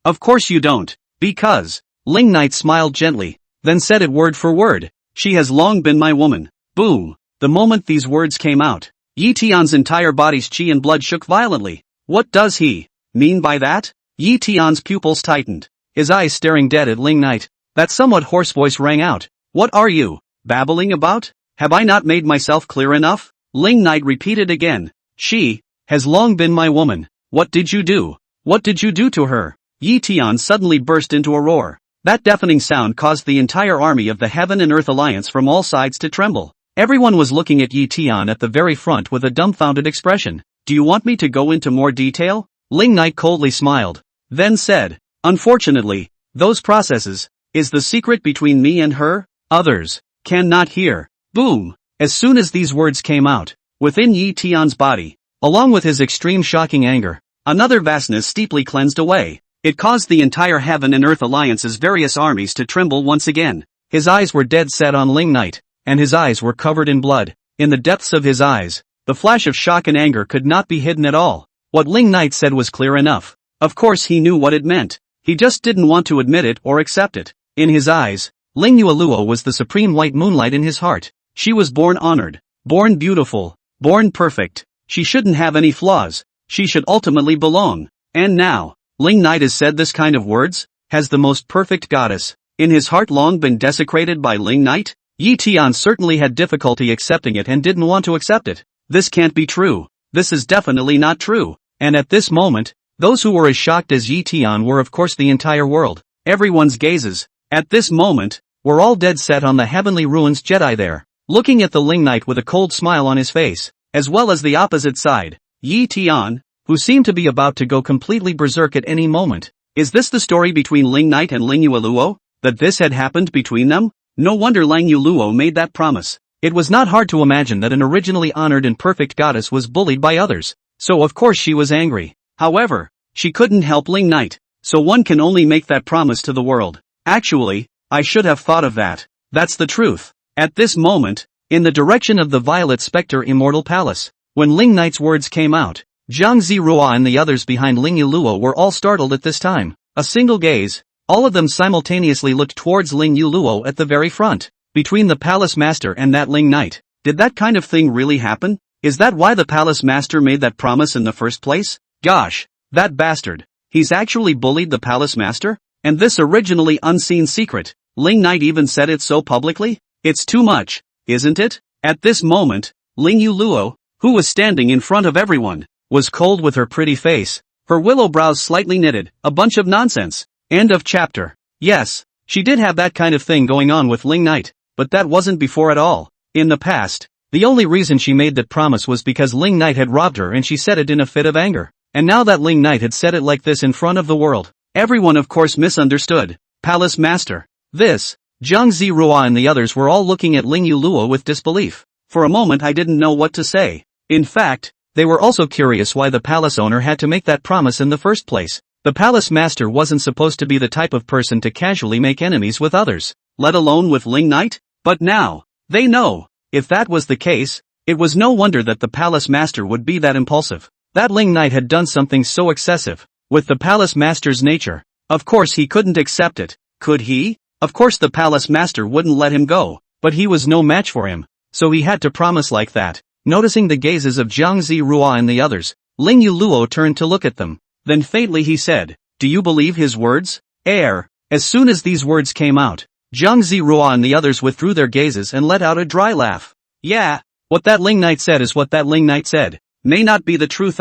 Speaker 1: of course you don't, because, Ling Knight smiled gently, then said it word for word, she has long been my woman. Boom. The moment these words came out, Yi Tian's entire body's chi and blood shook violently. What does he mean by that? Yi Tian's pupils tightened, his eyes staring dead at Ling Knight. That somewhat hoarse voice rang out. What are you babbling about? Have I not made myself clear enough? Ling Knight repeated again. She has long been my woman. What did you do? What did you do to her? Yi Tian suddenly burst into a roar. That deafening sound caused the entire army of the Heaven and Earth Alliance from all sides to tremble. Everyone was looking at Yi Tian at the very front with a dumbfounded expression. Do you want me to go into more detail? Ling Knight coldly smiled, then said, unfortunately, those processes, is the secret between me and her? Others cannot hear. Boom! As soon as these words came out, within Yi Tian's body, along with his extreme shocking anger, another vastness steeply cleansed away. It caused the entire Heaven and Earth Alliance's various armies to tremble once again. His eyes were dead set on Ling Knight, and his eyes were covered in blood. In the depths of his eyes, the flash of shock and anger could not be hidden at all. What Ling Knight said was clear enough. Of course he knew what it meant. He just didn't want to admit it or accept it. In his eyes, Ling Yuluo was the supreme white moonlight in his heart. She was born honored, born beautiful, born perfect. She shouldn't have any flaws. She should ultimately belong. And now, Ling Knight has said this kind of words? Has the most perfect goddess in his heart long been desecrated by Ling Knight? Yi Tian certainly had difficulty accepting it and didn't want to accept it. This can't be true. This is definitely not true. And at this moment, those who were as shocked as Yi Tian were of course the entire world. Everyone's gazes, at this moment, were all dead set on the Heavenly Ruins Jedi there, looking at the Ling Knight with a cold smile on his face, as well as the opposite side, Yi Tian, who seemed to be about to go completely berserk at any moment. Is this the story between Ling Knight and Ling Yuluo? That this had happened between them? No wonder Ling Yuluo made that promise. It was not hard to imagine that an originally honored and perfect goddess was bullied by others, so of course she was angry. However, she couldn't help Ling Knight, so one can only make that promise to the world. Actually, I should have thought of that. That's the truth. At this moment, in the direction of the Violet Spectre Immortal Palace, when Ling Knight's words came out, Zhang Zirua and the others behind Ling Yuluo were all startled at this time. A single gaze. All of them simultaneously looked towards Ling Yuluo at the very front. Between the palace master and that Ling knight. Did that kind of thing really happen? Is that why the palace master made that promise in the first place? Gosh, that bastard. He's actually bullied the palace master? And this originally unseen secret, Ling knight even said it so publicly? It's too much, isn't it? At this moment, Ling Yuluo, who was standing in front of everyone, was cold with her pretty face, her willow brows slightly knitted. A bunch of nonsense. End of chapter. Yes, she did have that kind of thing going on with Ling knight, but that wasn't before at all. In the past, the only reason she made that promise was because Ling knight had robbed her and she said it in a fit of anger. And now that Ling knight had said it like this in front of the world, everyone of course misunderstood. Palace master. This, Zhang Zirua and the others were all looking at Ling Yuluo with disbelief. For a moment I didn't know what to say. In fact, they were also curious why the palace owner had to make that promise in the first place. The palace master wasn't supposed to be the type of person to casually make enemies with others, let alone with Ling knight. But now, they know. If that was the case, it was no wonder that the palace master would be that impulsive. That Ling knight had done something so excessive. With the palace master's nature, of course he couldn't accept it, could he? Of course the palace master wouldn't let him go, but he was no match for him, so he had to promise like that. Noticing the gazes of Zhang Zirua and the others, Ling Yuluo turned to look at them. Then faintly he said, "Do you believe his words?" As soon as these words came out, Zhang Zirua and the others withdrew their gazes and let out a dry laugh. Yeah, what that Ling knight said is what that Ling knight said. May not be the truth.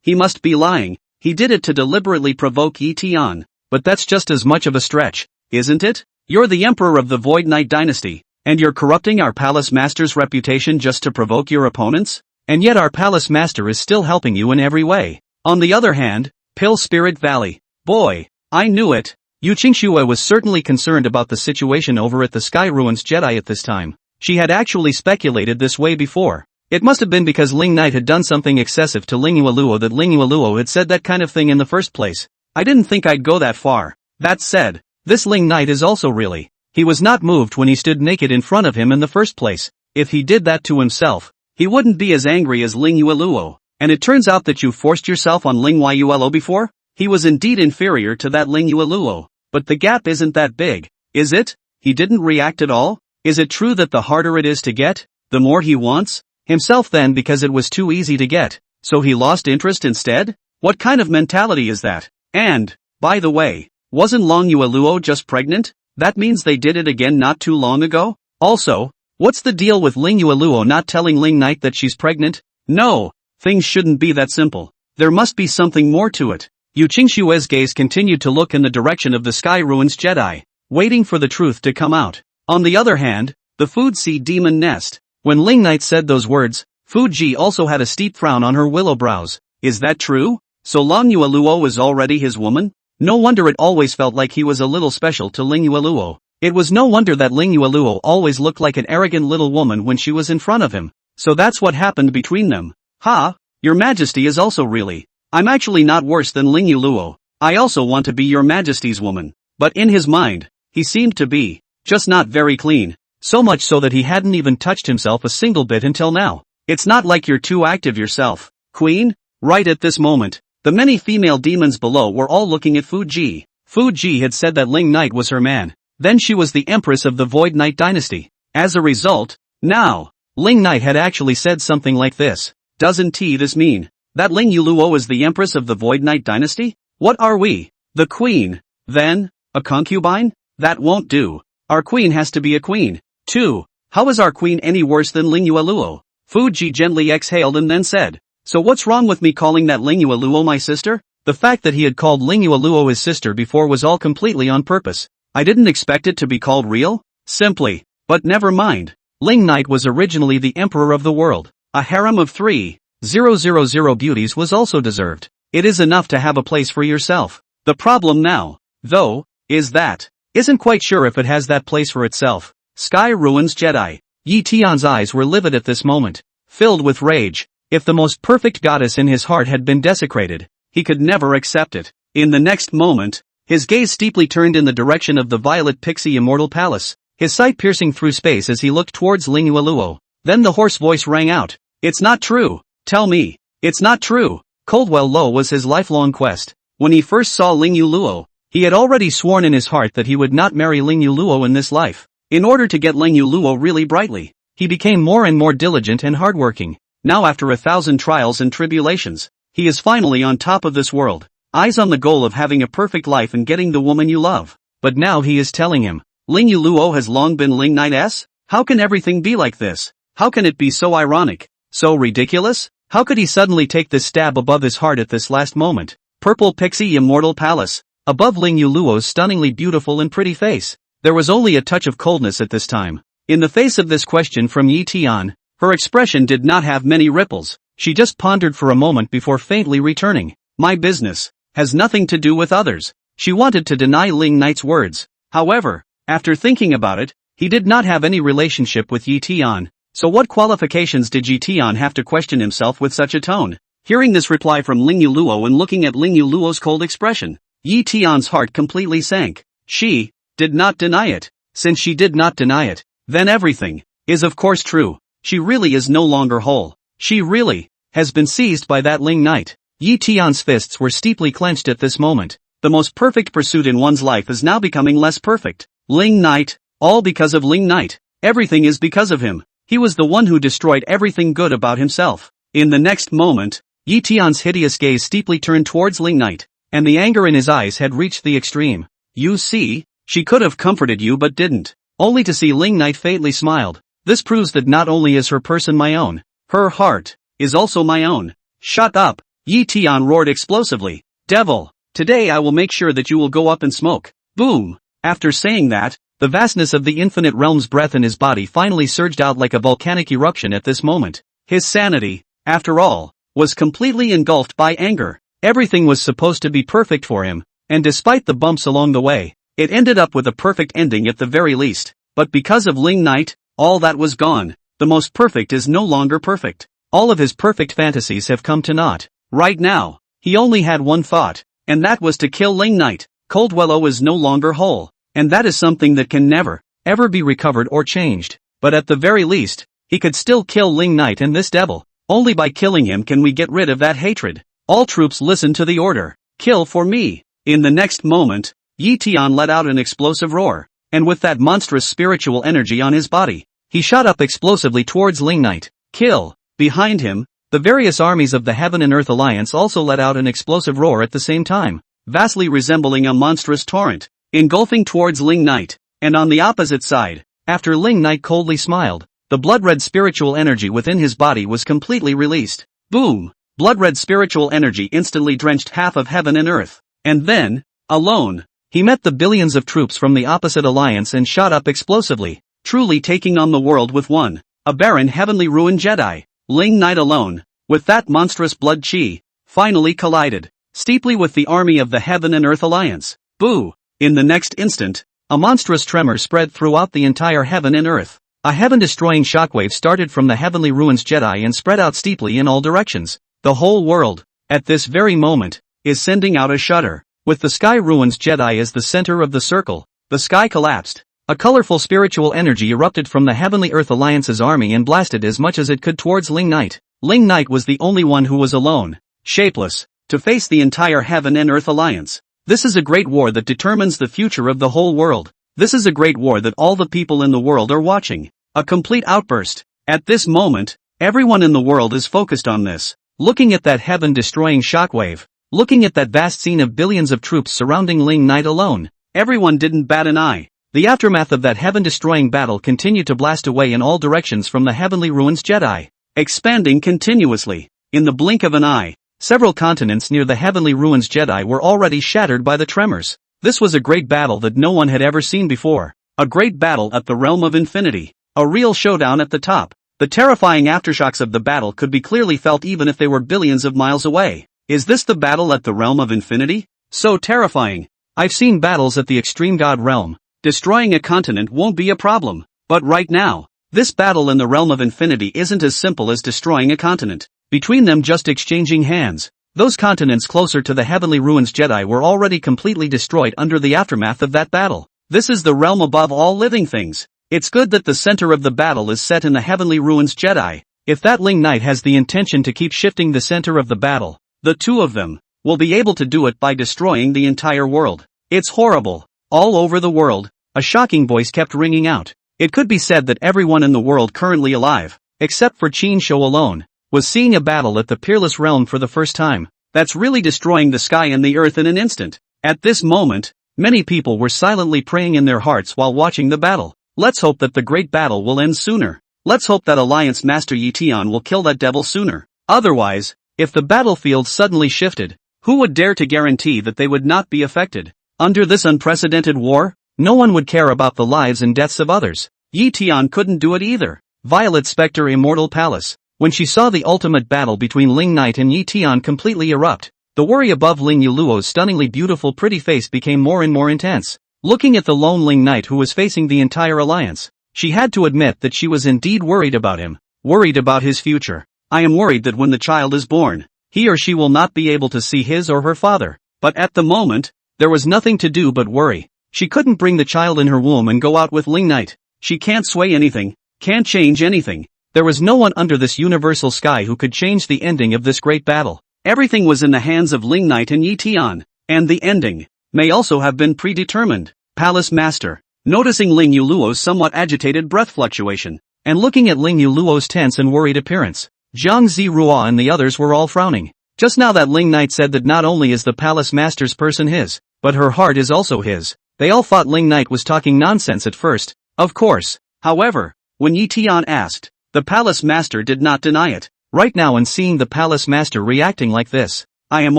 Speaker 1: He must be lying. He did it to deliberately provoke Yi Tian. But that's just as much of a stretch, isn't it? You're the emperor of the Void Knight dynasty, and you're corrupting our palace master's reputation just to provoke your opponents? And yet our palace master is still helping you in every way. On the other hand, Pill Spirit Valley. Boy, I knew it. Yu Qingxue was certainly concerned about the situation over at the Sky Ruins Jedi at this time. She had actually speculated this way before. It must have been because Ling knight had done something excessive to Ling Yueluo that Ling Yueluo had said that kind of thing in the first place. I didn't think I'd go that far. That said, this Ling knight is also really. He was not moved when he stood naked in front of him in the first place. If he did that to himself, he wouldn't be as angry as Ling Yueluo. And it turns out that you forced yourself on Ling Yueluo before? He was indeed inferior to that Ling Yueluo. But the gap isn't that big, is it? He didn't react at all? Is it true that the harder it is to get, the more he wants himself then because it was too easy to get, so he lost interest instead? What kind of mentality is that? And, by the way, wasn't Long Yueluo just pregnant? That means they did it again not too long ago? Also, what's the deal with Ling Yueluo not telling Ling knight that she's pregnant? No, things shouldn't be that simple. There must be something more to it. Yu Qingxue's gaze continued to look in the direction of the Sky Ruins Jedi, waiting for the truth to come out. On the other hand, the Food Sea Demon Nest. When Ling knight said those words, Fuji also had a steep frown on her willow brows. Is that true? So Long Yueluo was already his woman? No wonder it always felt like he was a little special to Ling Yueluo. It was no wonder that Ling Yueluo always looked like an arrogant little woman when she was in front of him. So that's what happened between them. Ha! Your Majesty is also really. I'm actually not worse than Ling Yueluo. I also want to be your Majesty's woman. But in his mind, he seemed to be, just not very clean. So much so that he hadn't even touched himself a single bit until now. It's not like you're too active yourself, Queen. Right at this moment, the many female demons below were all looking at Fuji. Fuji had said that Ling knight was her man. Then she was the empress of the Void Knight dynasty. As a result, now, Ling knight had actually said something like this. Doesn't this mean that Ling Yueluo is the empress of the Void Knight dynasty? What are we? The queen? Then, a concubine? That won't do. Our queen has to be a queen, too. How is our queen any worse than Ling Yueluo? Fuji gently exhaled and then said, so what's wrong with me calling that Ling Yueluo my sister? The fact that he had called Ling Yueluo his sister before was all completely on purpose. I didn't expect it to be called real. Simply. But never mind. Ling knight was originally the emperor of the world. A harem of 3,000 beauties was also deserved. It is enough to have a place for yourself. The problem now, though, is that isn't quite sure if it has that place for itself. Sky Ruins Jedi. Yi Tian's eyes were livid at this moment, filled with rage. If the most perfect goddess in his heart had been desecrated, he could never accept it. In the next moment, his gaze steeply turned in the direction of the Violet Pixie Immortal Palace, his sight piercing through space as he looked towards Ling Yueluo. Then the hoarse voice rang out. It's not true. Tell me. It's not true. Coldwell Low was his lifelong quest. When he first saw Ling Yueluo, He had already sworn in his heart that he would not marry Ling Yuluo in this life. In order to get Ling Yuluo really brightly, he became more and more diligent and hardworking. Now after 1,000 trials and tribulations, he is finally on top of this world. Eyes on the goal of having a perfect life and getting the woman you love. But now he is telling him, Ling Yuluo has long been Ling Knight's? How can everything be like this? How can it be so ironic? So ridiculous? How could he suddenly take this stab above his heart at this last moment? Purple Pixie Immortal Palace. Above Ling Yuluo's stunningly beautiful and pretty face, there was only a touch of coldness at this time. In the face of this question from Yi Tian, her expression did not have many ripples. She just pondered for a moment before faintly returning. My business has nothing to do with others. She wanted to deny Ling Knight's words. However, after thinking about it, he did not have any relationship with Yi Tian. So what qualifications did Yi Tian have to question himself with such a tone? Hearing this reply from Ling Yuluo and looking at Ling Yuluo's cold expression, Yi Tian's heart completely sank. She did not deny it. Since she did not deny it, then everything is of course true. She really is no longer whole. She really has been seized by that Ling Knight. Yi Tian's fists were steeply clenched at this moment. The most perfect pursuit in one's life is now becoming less perfect. Ling Knight, all because of Ling Knight. Everything is because of him. He was the one who destroyed everything good about himself. In the next moment, Yi Tian's hideous gaze steeply turned towards Ling Knight, and the anger in his eyes had reached the extreme. You see, she could have comforted you but didn't. Only to see Ling Knight faintly smiled. This proves that not only is her person my own, her heart is also my own. Shut up! Yi Tian roared explosively. Devil! Today I will make sure that you will go up in smoke. Boom! After saying that, the vastness of the infinite realm's breath in his body finally surged out like a volcanic eruption at this moment. His sanity, after all, was completely engulfed by anger. Everything was supposed to be perfect for him, and despite the bumps along the way, it ended up with a perfect ending at the very least. But because of Ling Knight, all that was gone. The most perfect is no longer perfect. All of his perfect fantasies have come to naught. Right now, he only had one thought, and that was to kill Ling Knight. Coldwellow is no longer whole, and that is something that can never, ever be recovered or changed. But at the very least, he could still kill Ling Knight and this devil. Only by killing him can we get rid of that hatred. All troops listen to the order. Kill for me. In the next moment, Yi Tian let out an explosive roar, and with that monstrous spiritual energy on his body, he shot up explosively towards Ling Knight. Kill. Behind him, the various armies of the Heaven and Earth Alliance also let out an explosive roar at the same time, vastly resembling a monstrous torrent, engulfing towards Ling Knight. And on the opposite side, after Ling Knight coldly smiled, the blood-red spiritual energy within his body was completely released. Boom! Blood-red spiritual energy instantly drenched half of heaven and earth. And then, alone, he met the billions of troops from the opposite alliance and shot up explosively, truly taking on the world with one, a barren heavenly ruined Jedi. Ling Knight alone, with that monstrous blood chi, finally collided steeply with the army of the Heaven and Earth Alliance. Boo! In the next instant, a monstrous tremor spread throughout the entire heaven and earth. A heaven-destroying shockwave started from the heavenly ruins Jedi and spread out steeply in all directions. The whole world, at this very moment, is sending out a shudder. With the sky ruins Jedi as the center of the circle, the sky collapsed. A colorful spiritual energy erupted from the Heavenly Earth Alliance's army and blasted as much as it could towards Ling Knight. Ling Knight was the only one who was alone, shapeless, to face the entire Heaven and Earth Alliance. This is a great war that determines the future of the whole world. This is a great war that all the people in the world are watching. A complete outburst. At this moment, everyone in the world is focused on this. Looking at that heaven-destroying shockwave. Looking at that vast scene of billions of troops surrounding Ling Knight alone. Everyone didn't bat an eye. The aftermath of that heaven-destroying battle continued to blast away in all directions from the heavenly ruins Jedi, expanding continuously. In the blink of an eye, several continents near the heavenly ruins Jedi were already shattered by the tremors. This was a great battle that no one had ever seen before. A great battle at the realm of infinity. A real showdown at the top. The terrifying aftershocks of the battle could be clearly felt even if they were billions of miles away. Is this the battle at the realm of infinity? So terrifying. I've seen battles at the extreme god realm. Destroying a continent won't be a problem. But right now, this battle in the realm of infinity isn't as simple as destroying a continent. Between them just exchanging hands. Those continents closer to the heavenly ruins Jedi were already completely destroyed under the aftermath of that battle. This is the realm above all living things. It's good that the center of the battle is set in the heavenly ruins Jedi. If that Ling Knight has the intention to keep shifting the center of the battle, the two of them will be able to do it by destroying the entire world. It's horrible. All over the world, a shocking voice kept ringing out. It could be said that everyone in the world currently alive, except for Qin Shou alone, was seeing a battle at the peerless realm for the first time. That's really destroying the sky and the earth in an instant. At this moment, many people were silently praying in their hearts while watching the battle. Let's hope that the great battle will end sooner. Let's hope that Alliance Master Yi Tian will kill that devil sooner. Otherwise, if the battlefield suddenly shifted, who would dare to guarantee that they would not be affected? Under this unprecedented war, no one would care about the lives and deaths of others. Yi Tian couldn't do it either. Violet Spectre Immortal Palace. When she saw the ultimate battle between Ling Knight and Yi Tian completely erupt, the worry above Ling Yuluo's stunningly beautiful pretty face became more and more intense. Looking at the lone Ling Knight who was facing the entire alliance, she had to admit that she was indeed worried about him, worried about his future. I am worried that when the child is born, he or she will not be able to see his or her father. But at the moment, there was nothing to do but worry. She couldn't bring the child in her womb and go out with Ling Knight. She can't sway anything, can't change anything. There was no one under this universal sky who could change the ending of this great battle. Everything was in the hands of Ling Knight and Yi Tian, and the ending may also have been predetermined. Palace Master, noticing Ling Yuluo's somewhat agitated breath fluctuation, and looking at Ling Yuluo's tense and worried appearance, Zhang Zirua and the others were all frowning. Just now that Ling Knight said that not only is the Palace Master's person his, but her heart is also his. They all thought Ling Knight was talking nonsense at first, of course. However, when Yi Tian asked, the Palace Master did not deny it. Right now, and seeing the Palace Master reacting like this, I am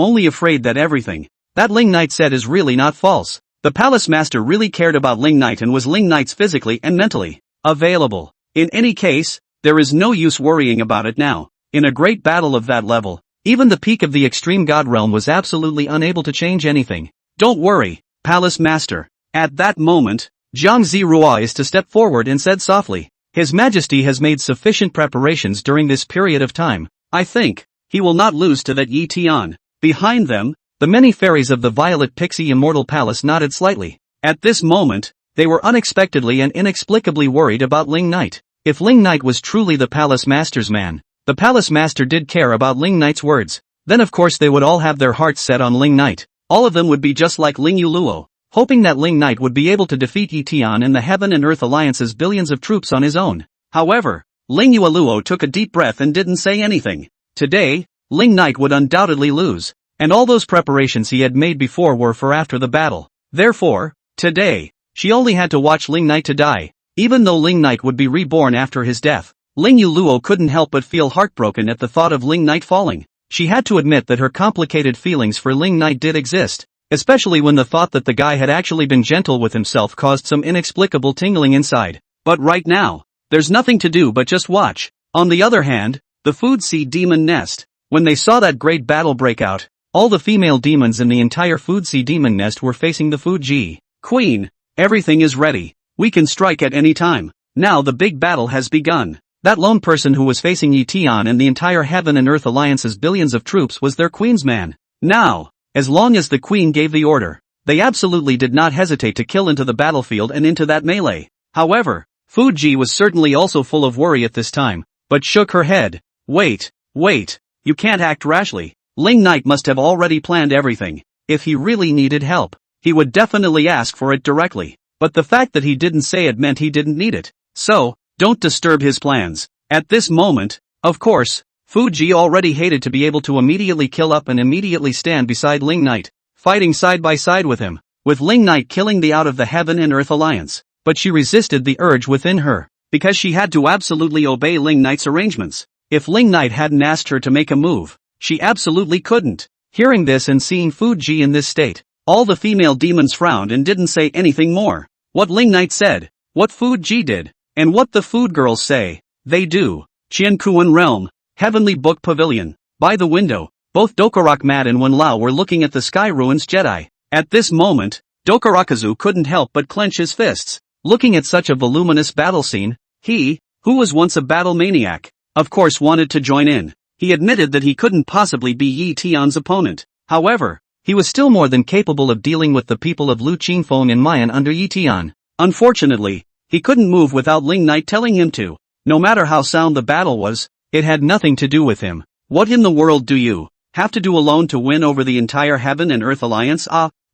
Speaker 1: only afraid that everything that Ling Knight said is really not false. The Palace Master really cared about Ling Knight and was Ling Knight's physically and mentally available. In any case, there is no use worrying about it now. In a great battle of that level, even the peak of the extreme god realm was absolutely unable to change anything. Don't worry, Palace Master. At that moment, Zhang Zirua is to step forward and said softly, His Majesty has made sufficient preparations during this period of time. I think he will not lose to that Yi Tian. Behind them, the many fairies of the Violet Pixie Immortal Palace nodded slightly. At this moment, they were unexpectedly and inexplicably worried about Ling Knight. If Ling Knight was truly the Palace Master's man, the Palace Master did care about Ling Knight's words, then of course they would all have their hearts set on Ling Knight. All of them would be just like Ling Yuluo, hoping that Ling Knight would be able to defeat Yi Tian and the Heaven and Earth Alliance's billions of troops on his own. However, Ling Yuluo took a deep breath and didn't say anything. Today, Ling Knight would undoubtedly lose, and all those preparations he had made before were for after the battle. Therefore, today, she only had to watch Ling Knight to die. Even though Ling Knight would be reborn after his death, Ling Yuluo couldn't help but feel heartbroken at the thought of Ling Knight falling. She had to admit that her complicated feelings for Ling Knight did exist, especially when the thought that the guy had actually been gentle with himself caused some inexplicable tingling inside. But right now, there's nothing to do but just watch. On the other hand, the Food Sea Demon Nest. When they saw that great battle break out, all the female demons in the entire Food Sea Demon Nest were facing the Food Ji. Queen, everything is ready. We can strike at any time. Now the big battle has begun. That lone person who was facing Yi Tian and the entire Heaven and Earth Alliance's billions of troops was their queen's man. Now, as long as the queen gave the order, they absolutely did not hesitate to kill into the battlefield and into that melee. However, Fuji was certainly also full of worry at this time, but shook her head. Wait, you can't act rashly. Ling Knight must have already planned everything. If he really needed help, he would definitely ask for it directly. But the fact that he didn't say it meant he didn't need it. So, don't disturb his plans. At this moment, of course, Fuji already hated to be able to immediately kill up and immediately stand beside Ling Knight, fighting side by side with him, with Ling Knight killing the out of the Heaven and Earth Alliance. But she resisted the urge within her, because she had to absolutely obey Ling Knight's arrangements. If Ling Knight hadn't asked her to make a move, she absolutely couldn't. Hearing this and seeing Fuji in this state, all the female demons frowned and didn't say anything more. What Ling Knight said, what Fuji did, and what the food girls say, they do. Qiankuan Realm, Heavenly Book Pavilion. By the window, both Dokurak Mat and Wen Lao were looking at the Sky Ruins Jedi. At this moment, Dokurakazu couldn't help but clench his fists. Looking at such a voluminous battle scene, he, who was once a battle maniac, of course wanted to join in. He admitted that he couldn't possibly be Yi Tian's opponent. However, he was still more than capable of dealing with the people of Lu Qinfeng and Mayan under Yi Tian. Unfortunately, he couldn't move without Ling Knight telling him to. No matter how sound the battle was, it had nothing to do with him. What in the world do you have to do alone to win over the entire Heaven and Earth Alliance?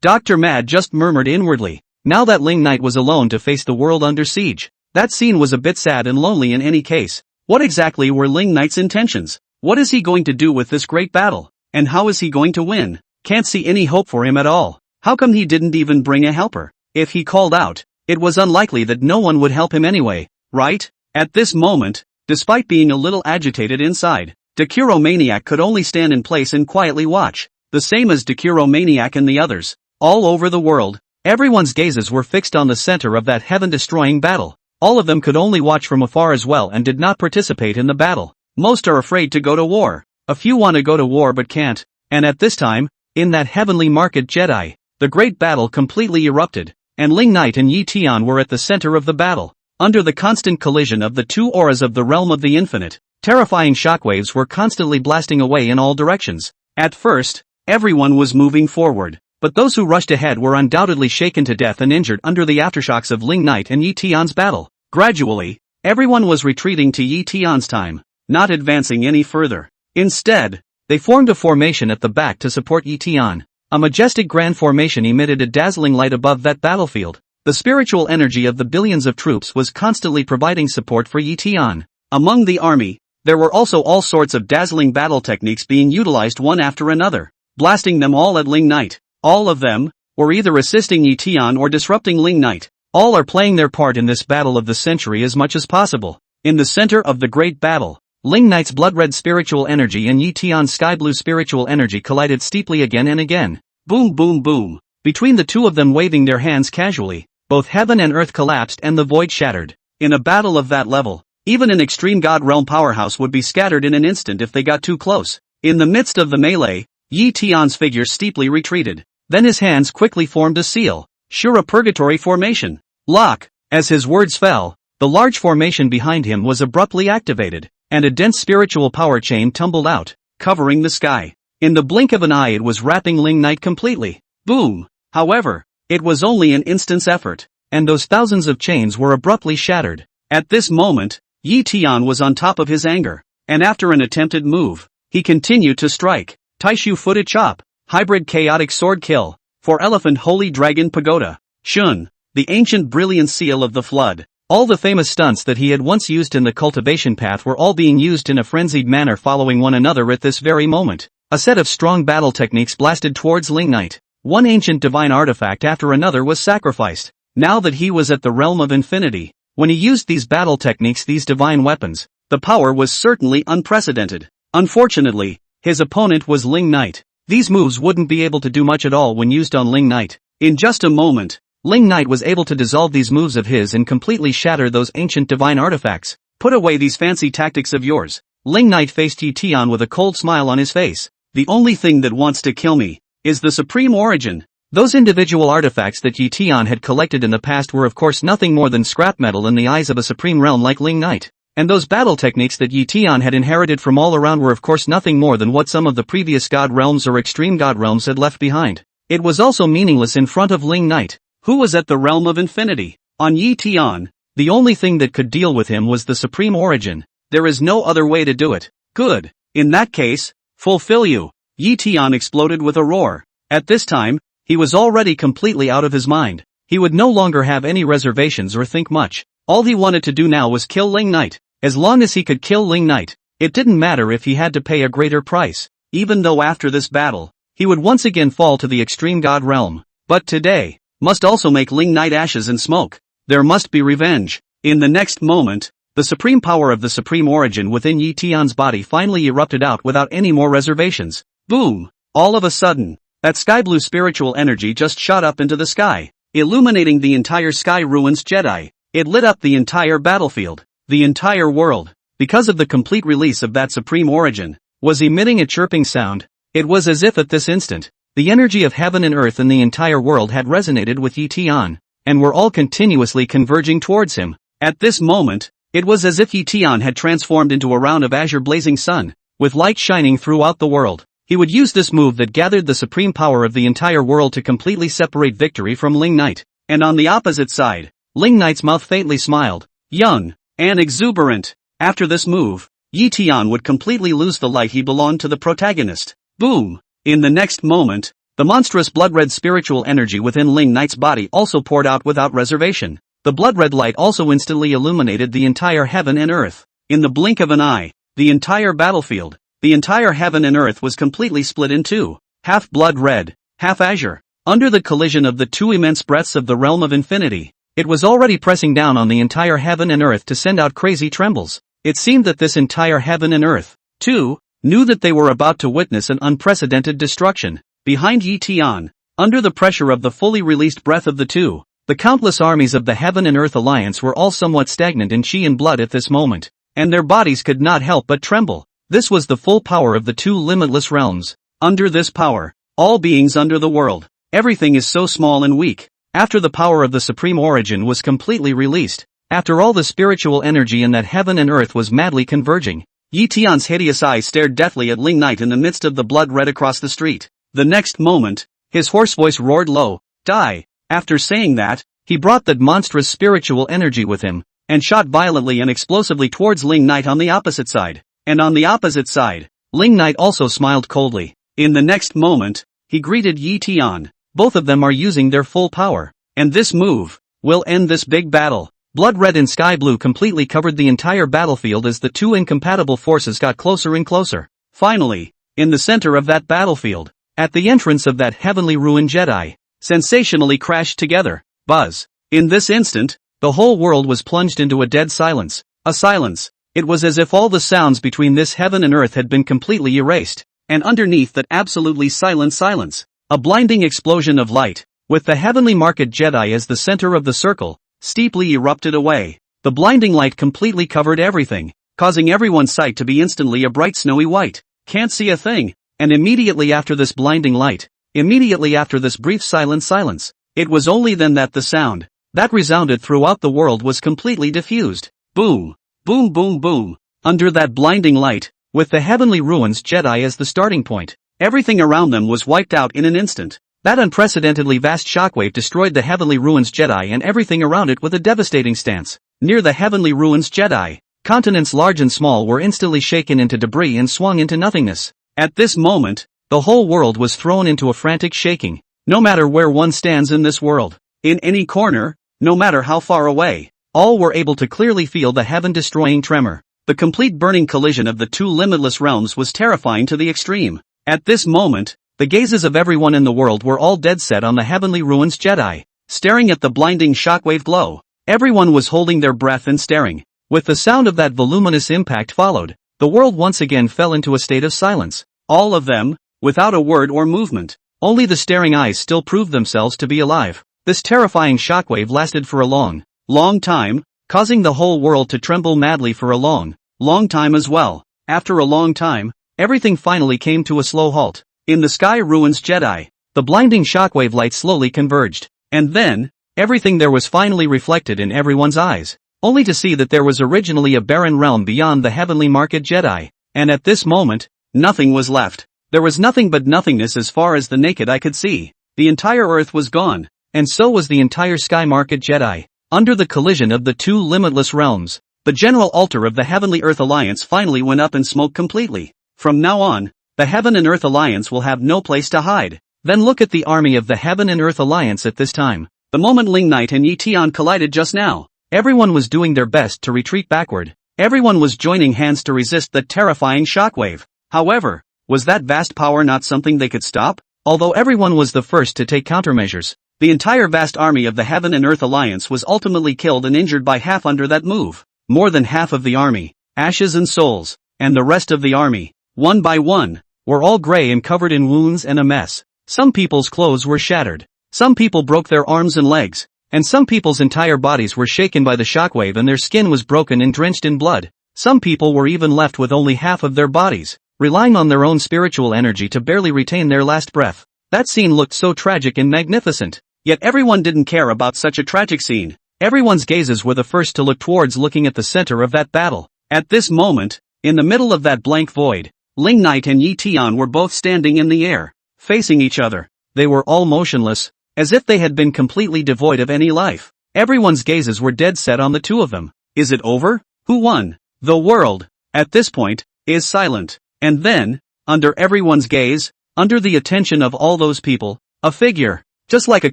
Speaker 1: Dr. Mad just murmured inwardly. Now that Ling Knight was alone to face the world under siege. That scene was a bit sad and lonely in any case. What exactly were Ling Knight's intentions? What is he going to do with this great battle? And how is he going to win? Can't see any hope for him at all. How come he didn't even bring a helper? If he called out, it was unlikely that no one would help him anyway, right? At this moment, despite being a little agitated inside, Decuromaniac could only stand in place and quietly watch. The same as Decuromaniac and the others. All over the world, everyone's gazes were fixed on the center of that heaven-destroying battle. All of them could only watch from afar as well and did not participate in the battle. Most are afraid to go to war. A few want to go to war but can't. And at this time, in that heavenly market Jedi, the great battle completely erupted, and Ling Knight and Yi Tian were at the center of the battle. Under the constant collision of the two auras of the realm of the infinite, terrifying shockwaves were constantly blasting away in all directions. At first, everyone was moving forward, but those who rushed ahead were undoubtedly shaken to death and injured under the aftershocks of Ling Knight and Yi Tian's battle. Gradually, everyone was retreating to Yi Tian's time, not advancing any further. Instead, they formed a formation at the back to support Yi Tian. A majestic grand formation emitted a dazzling light above that battlefield. The spiritual energy of the billions of troops was constantly providing support for Yi Tian. Among the army, there were also all sorts of dazzling battle techniques being utilized one after another, blasting them all at Ling Knight. All of them were either assisting Yi Tian or disrupting Ling Knight. All are playing their part in this battle of the century as much as possible. In the center of the great battle, Ling Knight's blood-red spiritual energy and Yi Tian's sky-blue spiritual energy collided steeply again and again. Boom boom boom. Between the two of them waving their hands casually, both heaven and earth collapsed and the void shattered. In a battle of that level, even an extreme God realm powerhouse would be scattered in an instant if they got too close. In the midst of the melee, Yi Tian's figure steeply retreated. Then his hands quickly formed a seal. Sure, a purgatory formation. Lock. As his words fell, the large formation behind him was abruptly activated, and a dense spiritual power chain tumbled out, covering the sky. In the blink of an eye it was wrapping Ling Knight completely. Boom! However, it was only an instant's effort, and those thousands of chains were abruptly shattered. At this moment, Yi Tian was on top of his anger, and after an attempted move, he continued to strike. Taishu-footed chop, hybrid chaotic sword kill, 4-elephant holy dragon pagoda, Shun, the ancient brilliant seal of the flood. All the famous stunts that he had once used in the cultivation path were all being used in a frenzied manner following one another at this very moment. A set of strong battle techniques blasted towards Ling Knight. One ancient divine artifact after another was sacrificed. Now that he was at the realm of infinity, when he used these battle techniques, these divine weapons, the power was certainly unprecedented. Unfortunately, his opponent was Ling Knight. These moves wouldn't be able to do much at all when used on Ling Knight. In just a moment, Ling Knight was able to dissolve these moves of his and completely shatter those ancient divine artifacts. Put away these fancy tactics of yours. Ling Knight faced Yi Tian with a cold smile on his face. The only thing that wants to kill me is the supreme origin. Those individual artifacts that Yi Tian had collected in the past were of course nothing more than scrap metal in the eyes of a supreme realm like Ling Knight. And those battle techniques that Yi Tian had inherited from all around were of course nothing more than what some of the previous god realms or extreme god realms had left behind. It was also meaningless in front of Ling Knight, who was at the realm of infinity. On Yi Tian, the only thing that could deal with him was the supreme origin. There is no other way to do it. Good. In that case, fulfill you. Yi Tian exploded with a roar. At this time, he was already completely out of his mind. He would no longer have any reservations or think much. All he wanted to do now was kill Ling Knight. As long as he could kill Ling Knight, it didn't matter if he had to pay a greater price, even though after this battle, he would once again fall to the extreme god realm. But today, must also make Ling Knight ashes and smoke. There must be revenge. In the next moment, the supreme power of the supreme origin within Yi Tian's body finally erupted out without any more reservations. Boom! All of a sudden, that sky blue spiritual energy just shot up into the sky, illuminating the entire Sky Ruins Jedi. It lit up the entire battlefield. The entire world, because of the complete release of that supreme origin, was emitting a chirping sound. It was as if at this instant, the energy of heaven and earth and the entire world had resonated with Yi Tian, and were all continuously converging towards him. At this moment, it was as if Yi Tian had transformed into a round of azure blazing sun, with light shining throughout the world. He would use this move that gathered the supreme power of the entire world to completely separate victory from Ling Knight. And on the opposite side, Ling Knight's mouth faintly smiled. Young and exuberant. After this move, Yi Tian would completely lose the light he belonged to the protagonist. Boom! In the next moment, The monstrous blood-red spiritual energy within Ling Knight's body also poured out without reservation. The blood-red light also instantly illuminated the entire heaven and earth. In the blink of an eye, the entire battlefield, the entire heaven and earth was completely split in two, half blood-red, half azure. Under the collision of the two immense breaths of the realm of infinity, it was already pressing down on the entire heaven and earth to send out crazy trembles. It seemed that this entire heaven and earth, too, knew that they were about to witness an unprecedented destruction. Behind Yi Tian, under the pressure of the fully released breath of the two, the countless armies of the Heaven and Earth Alliance were all somewhat stagnant in chi and blood at this moment, and their bodies could not help but tremble. This was the full power of the two limitless realms. Under this power, all beings under the world, everything is so small and weak. After the power of the Supreme Origin was completely released, after all the spiritual energy in that heaven and earth was madly converging, Yi Tian's hideous eyes stared deathly at Ling Knight in the midst of the blood red across the street. The next moment, his hoarse voice roared low, "Die!" After saying that, he brought that monstrous spiritual energy with him, and shot violently and explosively towards Ling Knight on the opposite side. And on the opposite side, Ling Knight also smiled coldly. In the next moment, he greeted Yi Tian. Both of them are using their full power, and this move will end this big battle. Blood red and sky blue completely covered the entire battlefield as the two incompatible forces got closer and closer. Finally, in the center of that battlefield, at the entrance of that heavenly ruin Jedi, sensationally crashed together. Buzz. In this instant, the whole world was plunged into a dead silence. A silence. It was as if all the sounds between this heaven and earth had been completely erased. And underneath that absolutely silent silence, a blinding explosion of light, with the heavenly market Jedi as the center of the circle, steeply erupted away. The blinding light completely covered everything, causing everyone's sight to be instantly a bright snowy white. Can't see a thing. And immediately after this blinding light, immediately after this brief silence, it was only then that the sound that resounded throughout the world was completely diffused. Boom, boom, boom, boom. Under that blinding light, with the heavenly ruins Jedi as the starting point, everything around them was wiped out in an instant. That unprecedentedly vast shockwave destroyed the heavenly ruins Jedi and everything around it with a devastating stance. Near the heavenly ruins Jedi, continents large and small were instantly shaken into debris and swung into nothingness. At this moment, the whole world was thrown into a frantic shaking. No matter where one stands in this world, in any corner, no matter how far away, all were able to clearly feel the heaven-destroying tremor. The complete burning collision of the two limitless realms was terrifying to the extreme. At this moment, the gazes of everyone in the world were all dead set on the heavenly ruins Jedi, staring at the blinding shockwave glow. Everyone was holding their breath and staring. With the sound of that voluminous impact followed, the world once again fell into a state of silence. All of them, without a word or movement. Only the staring eyes still proved themselves to be alive. This terrifying shockwave lasted for a long time, causing the whole world to tremble madly for a long time as well. After a long time, everything finally came to a slow halt. In the sky ruins Jedi, the blinding shockwave light slowly converged. And then, everything there was finally reflected in everyone's eyes, only to see that there was originally a barren realm beyond the heavenly market Jedi. And at this moment, nothing was left. There was nothing but nothingness as far as the naked eye could see. The entire earth was gone, and so was the entire sky market Jedi. Under the collision of the two limitless realms, the general altar of the Heavenly Earth Alliance finally went up in smoke completely. From now on, the Heaven and Earth Alliance will have no place to hide. Then look at the army of the Heaven and Earth Alliance at this time. The moment Ling Knight and Yi Tian collided just now, everyone was doing their best to retreat backward. Everyone was joining hands to resist the terrifying shockwave. However, was that vast power not something they could stop? Although everyone was the first to take countermeasures, the entire vast army of the Heaven and Earth Alliance was ultimately killed and injured by half under that move. More than half of the army, ashes and souls, and the rest of the army, one by one, were all gray and covered in wounds and a mess. Some people's clothes were shattered. Some people broke their arms and legs, and some people's entire bodies were shaken by the shockwave and their skin was broken and drenched in blood. Some people were even left with only half of their bodies, relying on their own spiritual energy to barely retain their last breath. That scene looked so tragic and magnificent. Yet everyone didn't care about such a tragic scene. Everyone's gazes were the first to look towards looking at the center of that battle. At this moment, in the middle of that blank void, Ling Knight and Yi Tian were both standing in the air, facing each other. They were all motionless, as if they had been completely devoid of any life. Everyone's gazes were dead set on the two of them. Is it over? Who won? The world, at this point, is silent. And then, under everyone's gaze, under the attention of all those people, a figure, just like a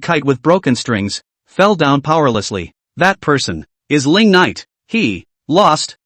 Speaker 1: kite with broken strings, fell down powerlessly. That person is Ling Knight. He lost,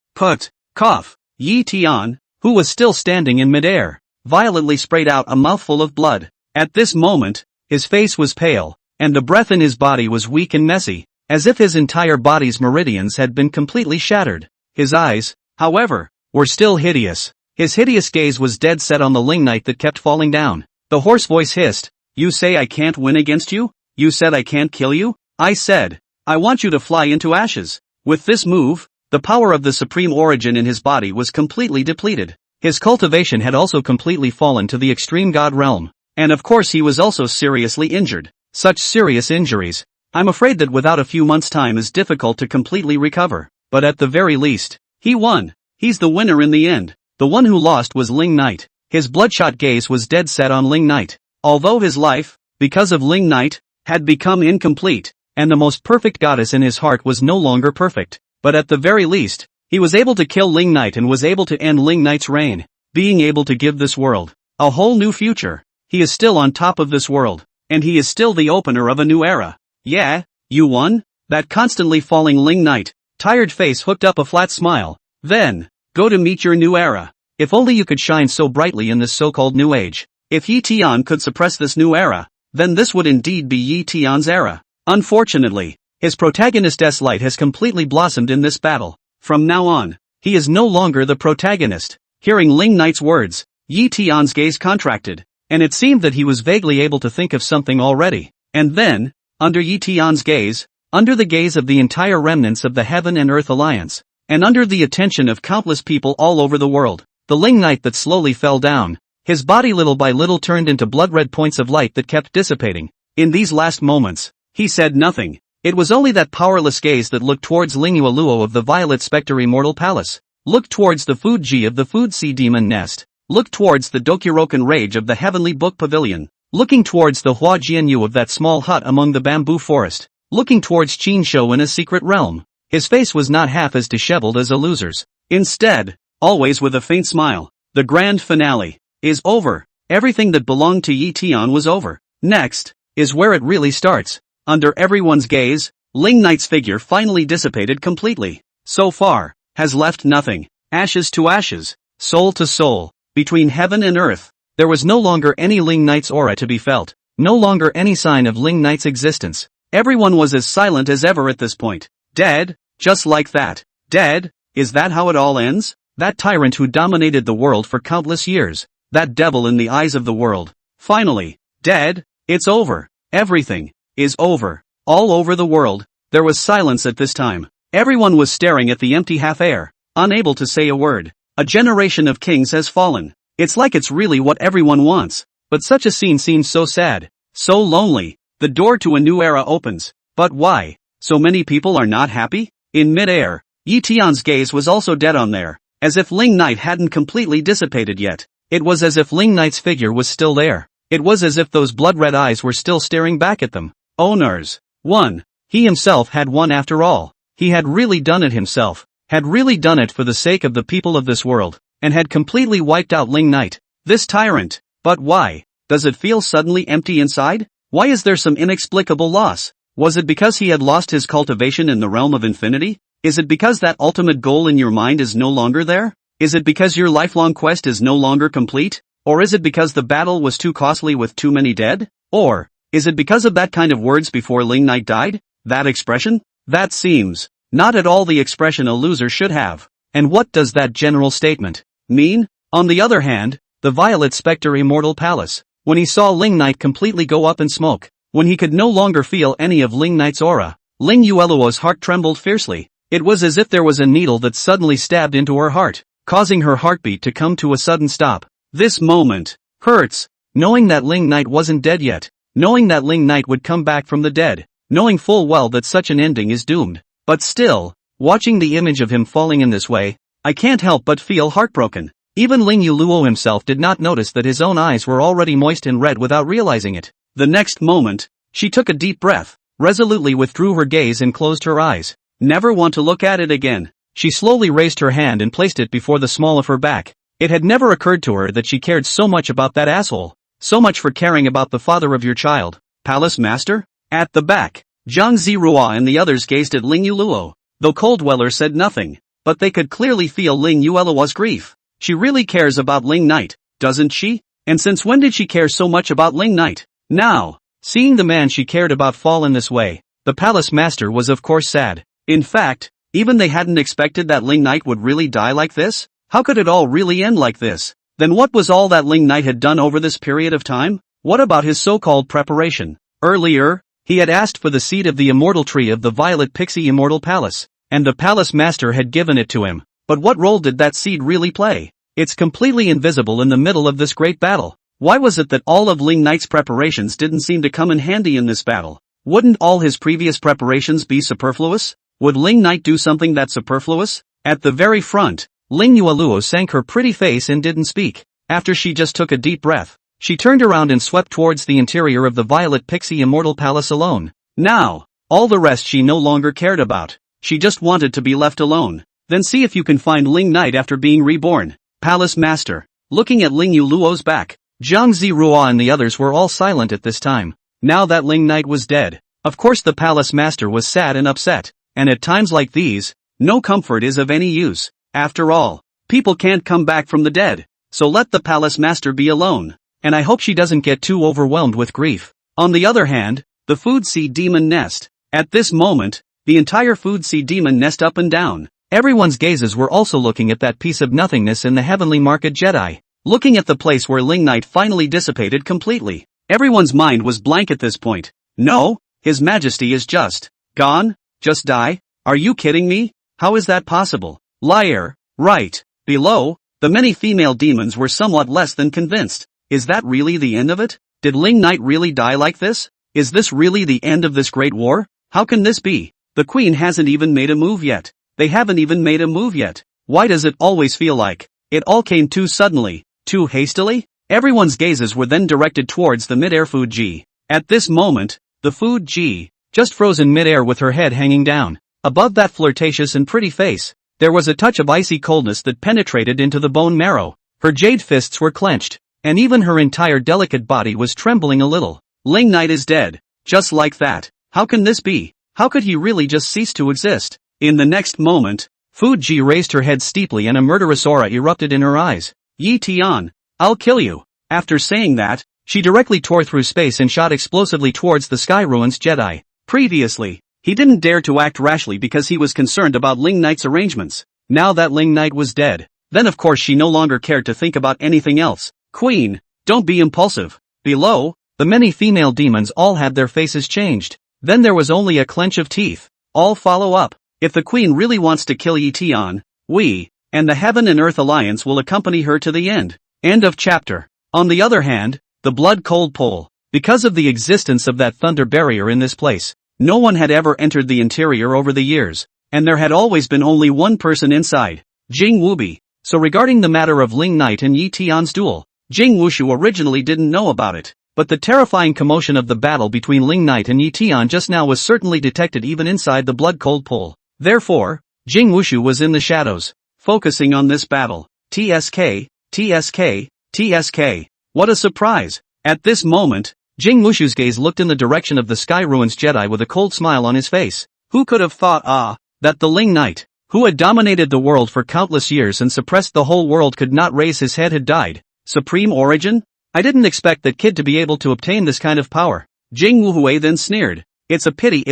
Speaker 1: Yi Tian, who was still standing in midair, violently sprayed out a mouthful of blood. At this moment, his face was pale, and the breath in his body was weak and messy, as if his entire body's meridians had been completely shattered. His eyes, however, were still hideous. His hideous gaze was dead set on the Ling Knight that kept falling down. The hoarse voice hissed, "You say I can't win against you? You said I can't kill you? I said, I want you to fly into ashes." With this move, the power of the supreme origin in his body was completely depleted. His cultivation had also completely fallen to the extreme god realm. And of course he was also seriously injured. Such serious injuries, I'm afraid that without a few months' time is difficult to completely recover. But at the very least, he won. He's the winner in the end. The one who lost was Ling Knight. His bloodshot gaze was dead set on Ling Knight. Although his life, because of Ling Knight, had become incomplete, and the most perfect goddess in his heart was no longer perfect. But at the very least, he was able to kill Ling Knight and was able to end Ling Knight's reign, being able to give this world a whole new future. He is still on top of this world, and he is still the opener of a new era. Yeah, you won? That constantly falling Ling Knight, tired face hooked up a flat smile. Then, go to meet your new era. If only you could shine so brightly in this so-called new age. If Yi Tian could suppress this new era, then this would indeed be Yi Tian's era. Unfortunately, his protagonist's light has completely blossomed in this battle. From now on, he is no longer the protagonist. Hearing Ling Knight's words, Yi Tian's gaze contracted, and it seemed that he was vaguely able to think of something already. And then, under Yi Tian's gaze, under the gaze of the entire remnants of the Heaven and Earth Alliance, and under the attention of countless people all over the world, the Ling Knight that slowly fell down, his body little by little turned into blood-red points of light that kept dissipating. In these last moments, he said nothing. It was only that powerless gaze that looked towards Lingyu Luo of the Violet Spectre Immortal Palace, looked towards the Fuji of the Food Sea Demon Nest, looked towards the Dokuroken Rage of the Heavenly Book Pavilion, looking towards the Hua Jianyu of that small hut among the bamboo forest, looking towards Qin Shou in a secret realm. His face was not half as disheveled as a loser's. Instead, always with a faint smile. The grand finale is over. Everything that belonged to Yi Tian was over. Next is where it really starts. Under everyone's gaze, Ling Knight's figure finally dissipated completely. So far, has left nothing. Ashes to ashes, soul to soul, between heaven and earth. There was no longer any Ling Knight's aura to be felt, no longer any sign of Ling Knight's existence. Everyone was as silent as ever at this point. Dead, just like that. Dead, is that how it all ends? That tyrant who dominated the world for countless years, that devil in the eyes of the world. Finally, dead, it's over. Everything is over. All over the world, there was silence at this time. Everyone was staring at the empty half air, unable to say a word. A generation of kings has fallen. It's like it's really what everyone wants. But such a scene seems so sad, so lonely. The door to a new era opens. But why? So many people are not happy? In mid-air, Yi Tian's gaze was also dead on there, as if Ling Knight hadn't completely dissipated yet. It was as if Ling Knight's figure was still there. It was as if those blood-red eyes were still staring back at them. Owners. Won. He himself had won after all. He had really done it himself, had really done it for the sake of the people of this world, and had completely wiped out Ling Knight, this tyrant. But why? Does it feel suddenly empty inside? Why is there some inexplicable loss? Was it because he had lost his cultivation in the realm of infinity? Is it because that ultimate goal in your mind is no longer there? Is it because your lifelong quest is no longer complete? Or is it because the battle was too costly with too many dead? Or is it because of that kind of words before Ling Knight died? That expression? That seems not at all the expression a loser should have. And what does that general statement mean? On the other hand, the Violet Spectre Immortal Palace, when he saw Ling Knight completely go up in smoke, when he could no longer feel any of Ling Knight's aura, Ling Yueluo's heart trembled fiercely. It was as if there was a needle that suddenly stabbed into her heart, causing her heartbeat to come to a sudden stop. This moment hurts, knowing that Ling Knight wasn't dead yet, knowing that Ling Knight would come back from the dead, knowing full well that such an ending is doomed. But still, watching the image of him falling in this way, I can't help but feel heartbroken. Even Ling Yuluo himself did not notice that his own eyes were already moist and red without realizing it. The next moment, she took a deep breath, resolutely withdrew her gaze and closed her eyes. Never want to look at it again. She slowly raised her hand and placed it before the small of her back. It had never occurred to her that she cared so much about that asshole. So much for caring about the father of your child, Palace Master? At the back, Zhang Zirua and the others gazed at Ling Yuluo, though Coldweller said nothing, but they could clearly feel Ling Yueluo's grief. She really cares about Ling Knight, doesn't she? And since when did she care so much about Ling Knight? Now, seeing the man she cared about fall in this way, the Palace Master was of course sad. In fact, even they hadn't expected that Ling Knight would really die like this? How could it all really end like this? Then what was all that Ling Knight had done over this period of time? What about his so-called preparation? Earlier, he had asked for the seed of the immortal tree of the Violet Pixie Immortal Palace, and the Palace Master had given it to him. But what role did that seed really play? It's completely invisible in the middle of this great battle. Why was it that all of Ling Knight's preparations didn't seem to come in handy in this battle? Wouldn't all his previous preparations be superfluous? Would Ling Knight do something that's superfluous? At the very front, Ling Yueluo sank her pretty face and didn't speak. After she just took a deep breath, she turned around and swept towards the interior of the Violet Pixie Immortal Palace alone. Now, all the rest she no longer cared about. She just wanted to be left alone. Then see if you can find Ling Knight after being reborn. Palace Master. Looking at Ling Yuluo's back, Zhang Zirua and the others were all silent at this time. Now that Ling Knight was dead, of course the Palace Master was sad and upset. And at times like these, no comfort is of any use. After all, people can't come back from the dead. So let the Palace Master be alone. And I hope she doesn't get too overwhelmed with grief. On the other hand, the Food Seed Demon Nest. At this moment, the entire Food Seed Demon Nest up and down. Everyone's gazes were also looking at that piece of nothingness in the Heavenly Market Jedi. Looking at the place where Ling Knight finally dissipated completely. Everyone's mind was blank at this point. No, His Majesty is just gone? Just die? Are you kidding me? How is that possible? Liar. Right. Below, the many female demons were somewhat less than convinced. Is that really the end of it? Did Ling Knight really die like this? Is this really the end of this great war? How can this be? The Queen hasn't even made a move yet. They haven't even made a move yet. Why does it always feel like it all came too suddenly, too hastily? Everyone's gazes were then directed towards the mid-air Food G. At this moment, the Food G just froze in mid-air with her head hanging down. Above that flirtatious and pretty face, there was a touch of icy coldness that penetrated into the bone marrow. Her jade fists were clenched, and even her entire delicate body was trembling a little. Ling Knight is dead. Just like that. How can this be? How could he really just cease to exist? In the next moment, Food Ji raised her head steeply and a murderous aura erupted in her eyes. Yi Tian, I'll kill you. After saying that, she directly tore through space and shot explosively towards the Sky Ruins Jedi. Previously, he didn't dare to act rashly because he was concerned about Ling Knight's arrangements. Now that Ling Knight was dead, then of course she no longer cared to think about anything else. Queen, don't be impulsive. Below, the many female demons all had their faces changed. Then there was only a clench of teeth. All follow up. If the Queen really wants to kill Yi Tian, we, and the Heaven and Earth Alliance will accompany her to the end. End of chapter. On the other hand, the Blood Cold Pole. Because of the existence of that thunder barrier in this place, no one had ever entered the interior over the years, and there had always been only one person inside, Jing Wubi. So regarding the matter of Ling Knight and Yi Tian's duel, Jing Wushu originally didn't know about it, but the terrifying commotion of the battle between Ling Knight and Yi Tian just now was certainly detected even inside the Blood Cold Pole. Therefore, Jing Wushu was in the shadows, focusing on this battle. TSK, TSK, TSK. What a surprise! At this moment, Jing Wushu's gaze looked in the direction of the Sky Ruins Jedi with a cold smile on his face. Who could have thought, that the Ling Knight, who had dominated the world for countless years and suppressed the whole world could not raise his head had died? Supreme origin? I didn't expect that kid to be able to obtain this kind of power. Jing Wuhui then sneered. It's a pity,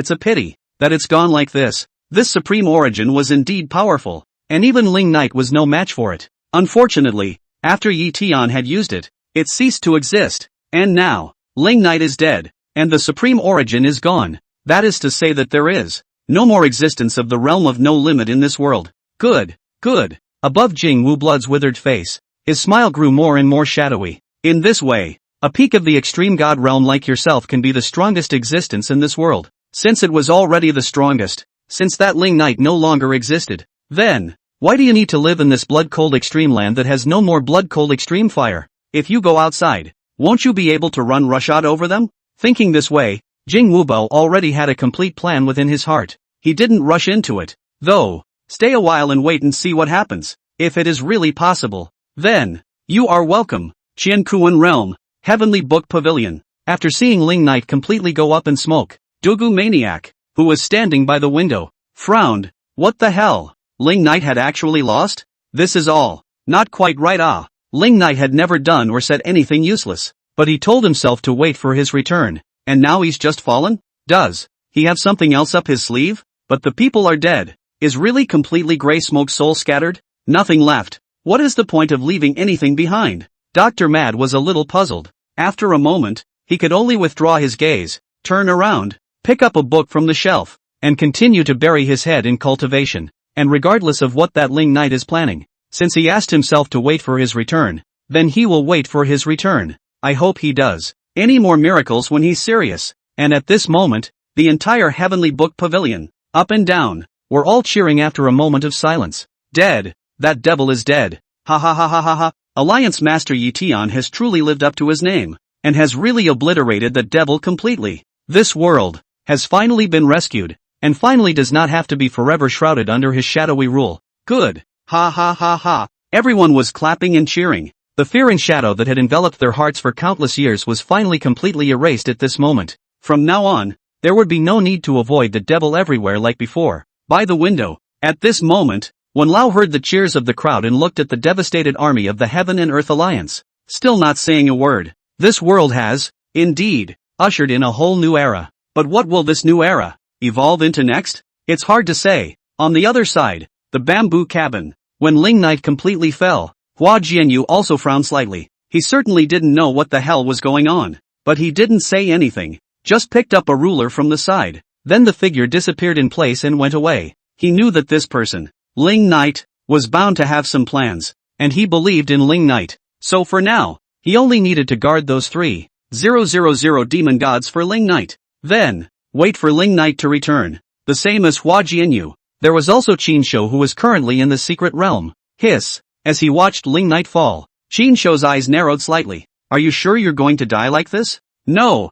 Speaker 1: that it's gone like this. This supreme origin was indeed powerful, and even Ling Knight was no match for it. Unfortunately, after Yi Tian had used it, it ceased to exist, and now, Ling Knight is dead, and the supreme origin is gone. That is to say that there is no more existence of the realm of no limit in this world. Good, good. Above Jing Wu Blood's withered face, his smile grew more and more shadowy. In this way, a peak of the extreme god realm like yourself can be the strongest existence in this world. Since it was already the strongest, since that Ling Knight no longer existed, then, why do you need to live in this blood-cold extreme land that has no more blood-cold extreme fire? If you go outside, won't you be able to run roughshod over them? Thinking this way, Jing Wubo already had a complete plan within his heart. He didn't rush into it, though. Stay a while and wait and see what happens. If it is really possible, then, you are welcome. Qiankuan Realm. Heavenly Book Pavilion. After seeing Ling Knight completely go up in smoke, Dugu Maniac, who was standing by the window, frowned. What the hell? Ling Knight had actually lost? This is all not quite right. Ling Knight had never done or said anything useless, but he told himself to wait for his return, and now he's just fallen? Does he have something else up his sleeve? But the people are dead. Is really completely gray smoke soul scattered? Nothing left. What is the point of leaving anything behind? Dr. Mad was a little puzzled. After a moment, he could only withdraw his gaze, turn around, pick up a book from the shelf, and continue to bury his head in cultivation. And regardless of what that Ling Knight is planning, since he asked himself to wait for his return, then he will wait for his return. I hope he does any more miracles when he's serious. And at this moment, the entire Heavenly Book Pavilion, up and down, were all cheering after a moment of silence. Dead. That devil is dead. Ha ha ha ha ha ha. Alliance Master Yi Tian has truly lived up to his name, and has really obliterated the devil completely. This world has finally been rescued, and finally does not have to be forever shrouded under his shadowy rule. Good. Ha ha ha ha. Everyone was clapping and cheering. The fear and shadow that had enveloped their hearts for countless years was finally completely erased at this moment. From now on, there would be no need to avoid the devil everywhere like before. By the window, at this moment, Wen Lao heard the cheers of the crowd and looked at the devastated army of the Heaven and Earth Alliance, still not saying a word. This world has, indeed, ushered in a whole new era. But what will this new era evolve into next? It's hard to say. On the other side, the bamboo cabin, when Ling Knight completely fell, Hua Jianyu also frowned slightly. He certainly didn't know what the hell was going on. But he didn't say anything, just picked up a ruler from the side. Then the figure disappeared in place and went away. He knew that this person, Ling Knight, was bound to have some plans, and he believed in Ling Knight. So for now, he only needed to guard those 3,000 demon gods for Ling Knight. Then, wait for Ling Knight to return. The same as Hua Jianyu. There was also Qin Shou, who was currently in the secret realm. Hiss. As he watched Ling Knight fall, Qin Shou's eyes narrowed slightly. Are you sure you're going to die like this? No.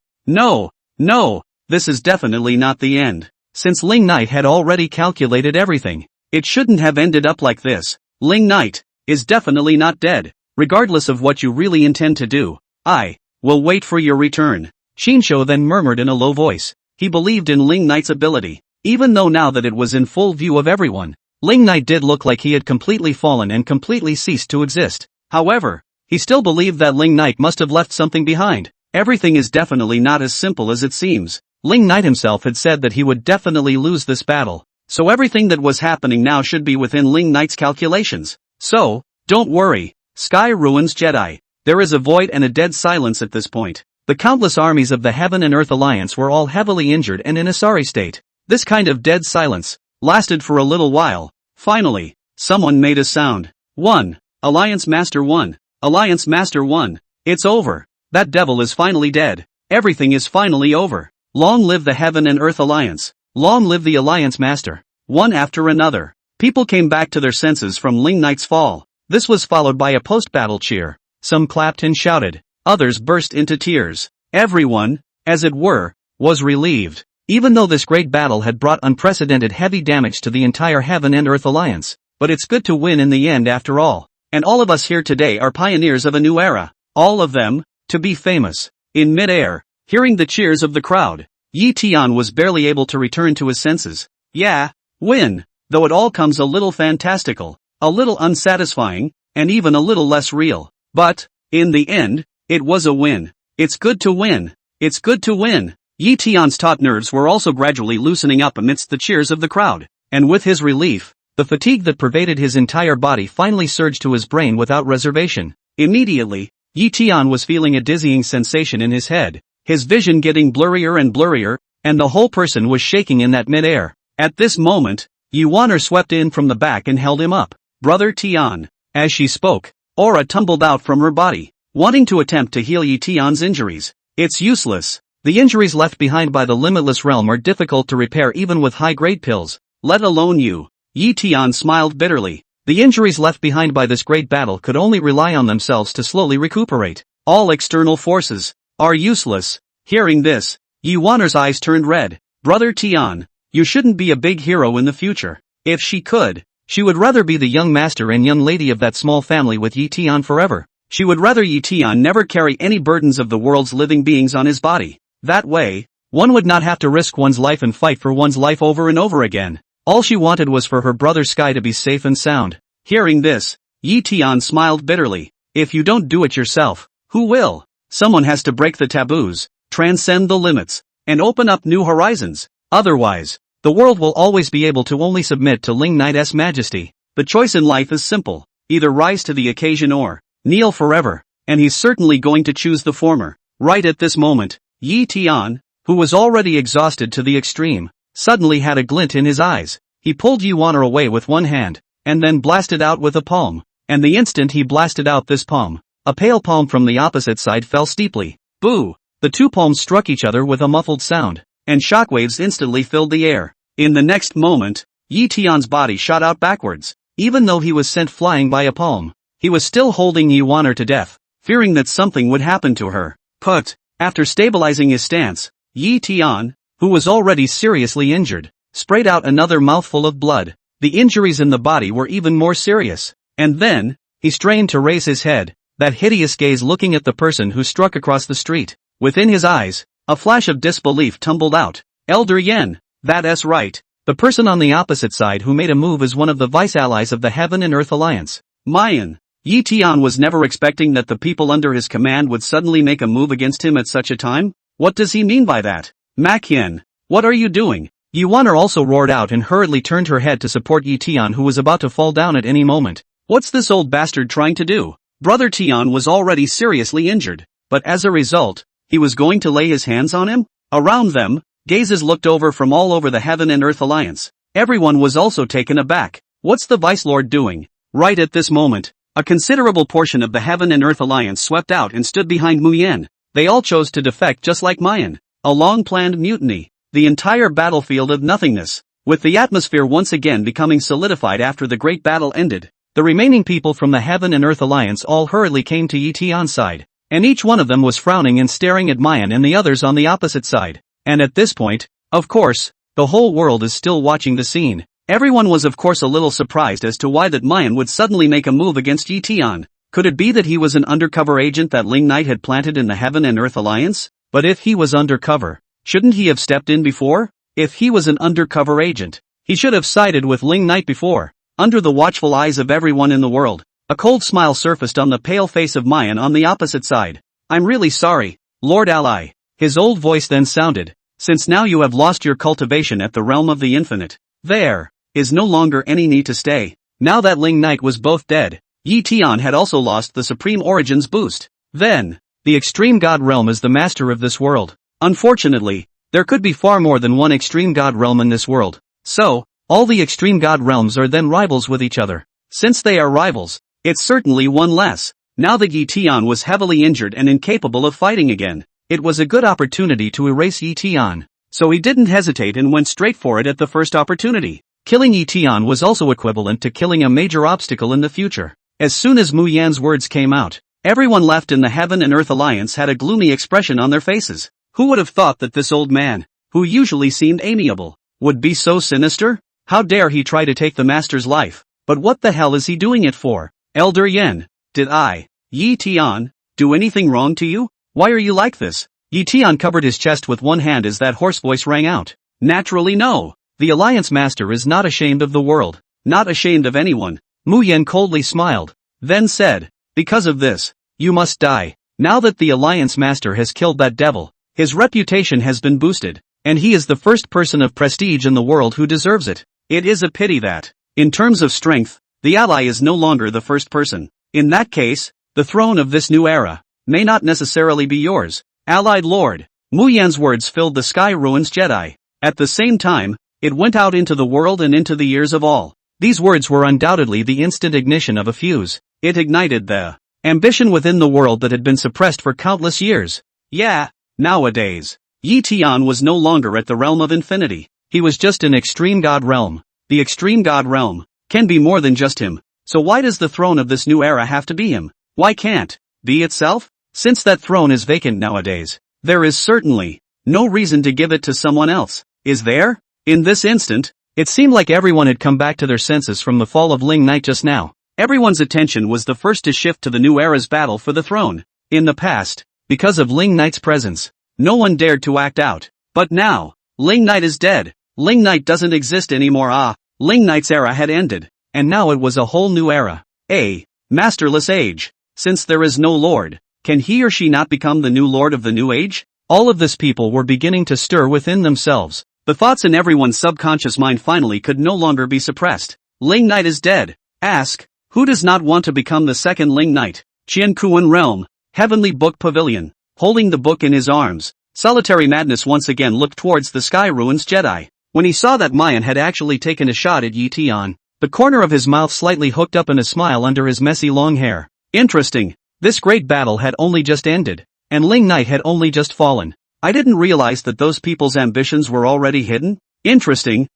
Speaker 1: This is definitely not the end. Since Ling Knight had already calculated everything, it shouldn't have ended up like this. Ling Knight is definitely not dead. Regardless of what you really intend to do, I will wait for your return. Qin Shou then murmured in a low voice. He believed in Ling Knight's ability, even though now that it was in full view of everyone, Ling Knight did look like he had completely fallen and completely ceased to exist. However, he still believed that Ling Knight must have left something behind. Everything is definitely not as simple as it seems. Ling Knight himself had said that he would definitely lose this battle, so everything that was happening now should be within Ling Knight's calculations. So, don't worry, Sky Ruins Jedi. There is a void and a dead silence at this point. The countless armies of the Heaven and Earth Alliance were all heavily injured and in a sorry state. This kind of dead silence lasted for a little while. Finally, someone made a sound. 1. Alliance Master 1. Alliance Master 1. It's over. That devil is finally dead. Everything is finally over. Long live the Heaven and Earth Alliance. Long live the Alliance Master. One after another, people came back to their senses from Ling Knight's fall. This was followed by a post-battle cheer. Some clapped and shouted. Others burst into tears. Everyone, as it were, was relieved. Even though this great battle had brought unprecedented heavy damage to the entire Heaven and Earth Alliance, but it's good to win in the end after all. And all of us here today are pioneers of a new era. All of them, to be famous. In mid-air, hearing the cheers of the crowd, Yi Tian was barely able to return to his senses. Yeah, win. Though it all comes a little fantastical, a little unsatisfying, and even a little less real. But, in the end, it was a win. It's good to win. It's good to win. Yi Tian's taut nerves were also gradually loosening up amidst the cheers of the crowd, and with his relief, the fatigue that pervaded his entire body finally surged to his brain without reservation. Immediately, Yi Tian was feeling a dizzying sensation in his head, his vision getting blurrier and blurrier, and the whole person was shaking in that mid-air. At this moment, Yuaner swept in from the back and held him up. Brother Tian. As she spoke, aura tumbled out from her body, wanting to attempt to heal Yi Tian's injuries. It's useless. The injuries left behind by the limitless realm are difficult to repair even with high-grade pills, let alone you. Yi Tian smiled bitterly. The injuries left behind by this great battle could only rely on themselves to slowly recuperate. All external forces are useless. Hearing this, Yuaner's eyes turned red. Brother Tian, you shouldn't be a big hero in the future. If she could, she would rather be the young master and young lady of that small family with Yi Tian forever. She would rather Yi Tian never carry any burdens of the world's living beings on his body. That way, one would not have to risk one's life and fight for one's life over and over again. All she wanted was for her brother Sky to be safe and sound. Hearing this, Yi Tian smiled bitterly. If you don't do it yourself, who will? Someone has to break the taboos, transcend the limits, and open up new horizons. Otherwise, the world will always be able to only submit to Ling Knight's majesty. The choice in life is simple. Either rise to the occasion or kneel forever. And he's certainly going to choose the former. Right at this moment, Yi Tian, who was already exhausted to the extreme, suddenly had a glint in his eyes. He pulled Yuan away with one hand, and then blasted out with a palm. And the instant he blasted out this palm, a pale palm from the opposite side fell steeply. Boo! The two palms struck each other with a muffled sound, and shockwaves instantly filled the air. In the next moment, Yi Tian's body shot out backwards. Even though he was sent flying by a palm, he was still holding Yuan to death, fearing that something would happen to her. But, after stabilizing his stance, Yi Tian, who was already seriously injured, sprayed out another mouthful of blood. The injuries in the body were even more serious. And then, he strained to raise his head, that hideous gaze looking at the person who struck across the street. Within his eyes, a flash of disbelief tumbled out. Elder Yen, that's right. The person on the opposite side who made a move is one of the vice allies of the Heaven and Earth Alliance. Mayan. Yi Tian was never expecting that the people under his command would suddenly make a move against him at such a time. What does he mean by that? Mac Yen, what are you doing? Yuan also roared out and hurriedly turned her head to support Yi Tian, who was about to fall down at any moment. What's this old bastard trying to do? Brother Tian was already seriously injured, but as a result, he was going to lay his hands on him? Around them, gazes looked over from all over the Heaven and Earth Alliance. Everyone was also taken aback. What's the Vice Lord doing? Right at this moment, a considerable portion of the Heaven and Earth Alliance swept out and stood behind Mu Yan. They all chose to defect just like Mayan. A long-planned mutiny. The entire battlefield of nothingness. With the atmosphere once again becoming solidified after the great battle ended, the remaining people from the Heaven and Earth Alliance all hurriedly came to Yi Tian's side. And each one of them was frowning and staring at Mayan and the others on the opposite side. And at this point, of course, the whole world is still watching the scene. Everyone was of course a little surprised as to why that Mayan would suddenly make a move against Yi Tian. Could it be that he was an undercover agent that Ling Knight had planted in the Heaven and Earth Alliance? But if he was undercover, shouldn't he have stepped in before? If he was an undercover agent, he should have sided with Ling Knight before. Under the watchful eyes of everyone in the world, a cold smile surfaced on the pale face of Mayan on the opposite side. I'm really sorry, Lord Ally. His old voice then sounded. Since now you have lost your cultivation at the realm of the infinite, there is no longer any need to stay. Now that Ling Knight was both dead, Yi Tian had also lost the Supreme Origins boost. Then, the Extreme God Realm is the master of this world. Unfortunately, there could be far more than one Extreme God Realm in this world. So, all the Extreme God Realms are then rivals with each other. Since they are rivals, it's certainly one less. Now that Yi Tian was heavily injured and incapable of fighting again, it was a good opportunity to erase Yi Tian. So he didn't hesitate and went straight for it at the first opportunity. Killing Yi Tian was also equivalent to killing a major obstacle in the future. As soon as Mu Yan's words came out, everyone left in the Heaven and Earth Alliance had a gloomy expression on their faces. Who would have thought that this old man, who usually seemed amiable, would be so sinister? How dare he try to take the master's life? But what the hell is he doing it for? Elder Yen, did I, Yi Tian, do anything wrong to you? Why are you like this? Yi Tian covered his chest with one hand as that hoarse voice rang out. Naturally no. The Alliance Master is not ashamed of the world, not ashamed of anyone. Mu Yan coldly smiled, then said, because of this, you must die. Now that the Alliance Master has killed that devil, his reputation has been boosted, and he is the first person of prestige in the world who deserves it. It is a pity that, in terms of strength, the ally is no longer the first person. In that case, the throne of this new era may not necessarily be yours, allied lord. Mu Yan's words filled the Sky Ruins Jedi. At the same time, it went out into the world and into the ears of all. These words were undoubtedly the instant ignition of a fuse. It ignited the ambition within the world that had been suppressed for countless years. Yeah, nowadays, Yi Tian was no longer at the realm of infinity. He was just an Extreme God Realm. The Extreme God Realm can be more than just him. So why does the throne of this new era have to be him? Why can't be itself? Since that throne is vacant nowadays, there is certainly no reason to give it to someone else. Is there? In this instant, it seemed like everyone had come back to their senses from the fall of Ling Knight just now. Everyone's attention was the first to shift to the new era's battle for the throne. In the past, because of Ling Knight's presence, no one dared to act out. But now, Ling Knight is dead. Ling Knight doesn't exist anymore. Ling Knight's era had ended, and now it was a whole new era. A masterless age. Since there is no lord, can he or she not become the new lord of the new age? All of this people were beginning to stir within themselves. The thoughts in everyone's subconscious mind finally could no longer be suppressed. Ling Knight is dead. Ask, who does not want to become the second Ling Knight? Qiankuan Realm, Heavenly Book Pavilion. Holding the book in his arms, Solitary Madness once again looked towards the Sky Ruins Jedi. When he saw that Mayan had actually taken a shot at Yi Tian, the corner of his mouth slightly hooked up in a smile under his messy long hair. Interesting. This great battle had only just ended, and Ling Knight had only just fallen. I didn't realize that those people's ambitions were already hidden. Interesting.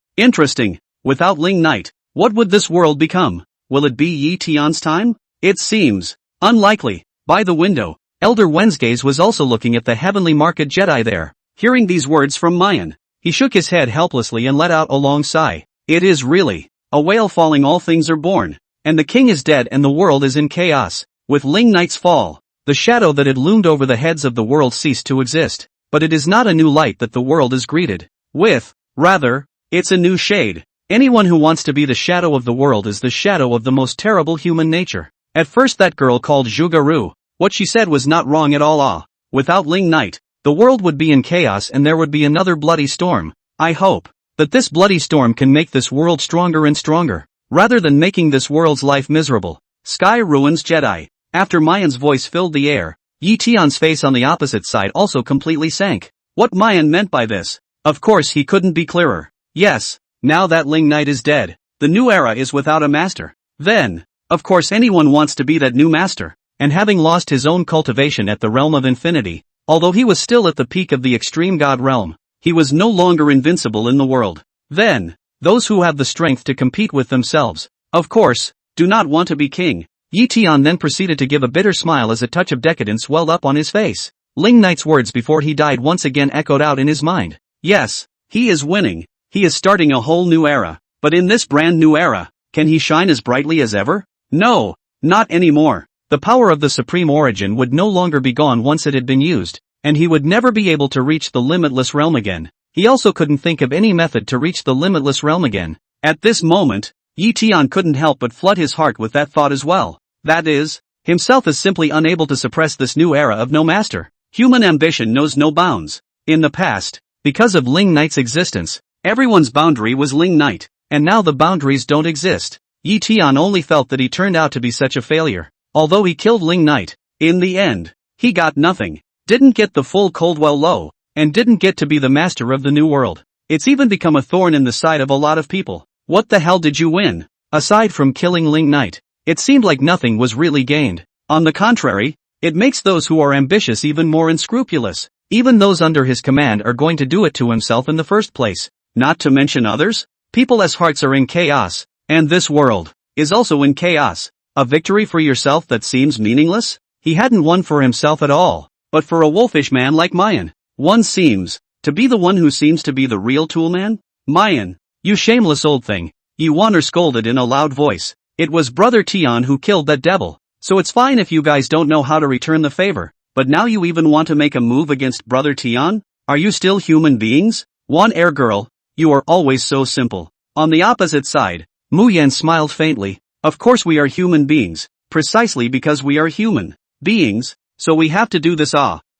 Speaker 1: Without Ling Knight, what would this world become? Will it be Yi Tian's time? It seems unlikely. By the window, Elder Wensgaze was also looking at the heavenly market Jedi there. Hearing these words from Mayan, he shook his head helplessly and let out a long sigh. It is really a whale falling, all things are born, and the king is dead and the world is in chaos. With Ling Knight's fall, the shadow that had loomed over the heads of the world ceased to exist. But it is not a new light that the world is greeted with. Rather, it's a new shade. Anyone who wants to be the shadow of the world is the shadow of the most terrible human nature. At first that girl called Zhugaru, what she said was not wrong at all. Without Ling Knight, the world would be in chaos and there would be another bloody storm. I hope that this bloody storm can make this world stronger and stronger, rather than making this world's life miserable. Sky Ruins Jedi. After Mayan's voice filled the air, Yi Tian's face on the opposite side also completely sank. What Mayan meant by this? Of course he couldn't be clearer. Yes, now that Ling Knight is dead, the new era is without a master. Then, of course anyone wants to be that new master. And having lost his own cultivation at the realm of infinity, although he was still at the peak of the extreme god realm, he was no longer invincible in the world. Then, those who have the strength to compete with themselves, of course, do not want to be king. Yi Tian then proceeded to give a bitter smile as a touch of decadence welled up on his face. Ling Knight's words before he died once again echoed out in his mind. Yes, he is winning. He is starting a whole new era. But in this brand new era, can he shine as brightly as ever? No, not anymore. The power of the Supreme Origin would no longer be gone once it had been used, and he would never be able to reach the limitless realm again. He also couldn't think of any method to reach the limitless realm again. At this moment, Yi Tian couldn't help but flood his heart with that thought as well. That is, himself is simply unable to suppress this new era of no master. Human ambition knows no bounds. In the past, because of Ling Knight's existence, everyone's boundary was Ling Knight, and now the boundaries don't exist. Yi Tian only felt that he turned out to be such a failure. Although he killed Ling Knight, in the end, he got nothing, didn't get the full Coldwell Low, and didn't get to be the master of the new world. It's even become a thorn in the side of a lot of people. What the hell did you win? Aside from killing Ling Knight, it seemed like nothing was really gained. On the contrary, it makes those who are ambitious even more unscrupulous. Even those under his command are going to do it to himself in the first place. Not to mention others? People's hearts are in chaos, and this world is also in chaos. A victory for yourself that seems meaningless? He hadn't won for himself at all, but for a wolfish man like Mayan. One seems to be the one who seems to be the real toolman? Mayan, you shameless old thing, Yi Waner scolded in a loud voice. It was Brother Tian who killed that devil, so it's fine if you guys don't know how to return the favor, but now you even want to make a move against Brother Tian? Are you still human beings? One air girl, you are always so simple. On the opposite side, Mu Yan smiled faintly. Of course we are human beings, precisely because we are human beings, so we have to do this.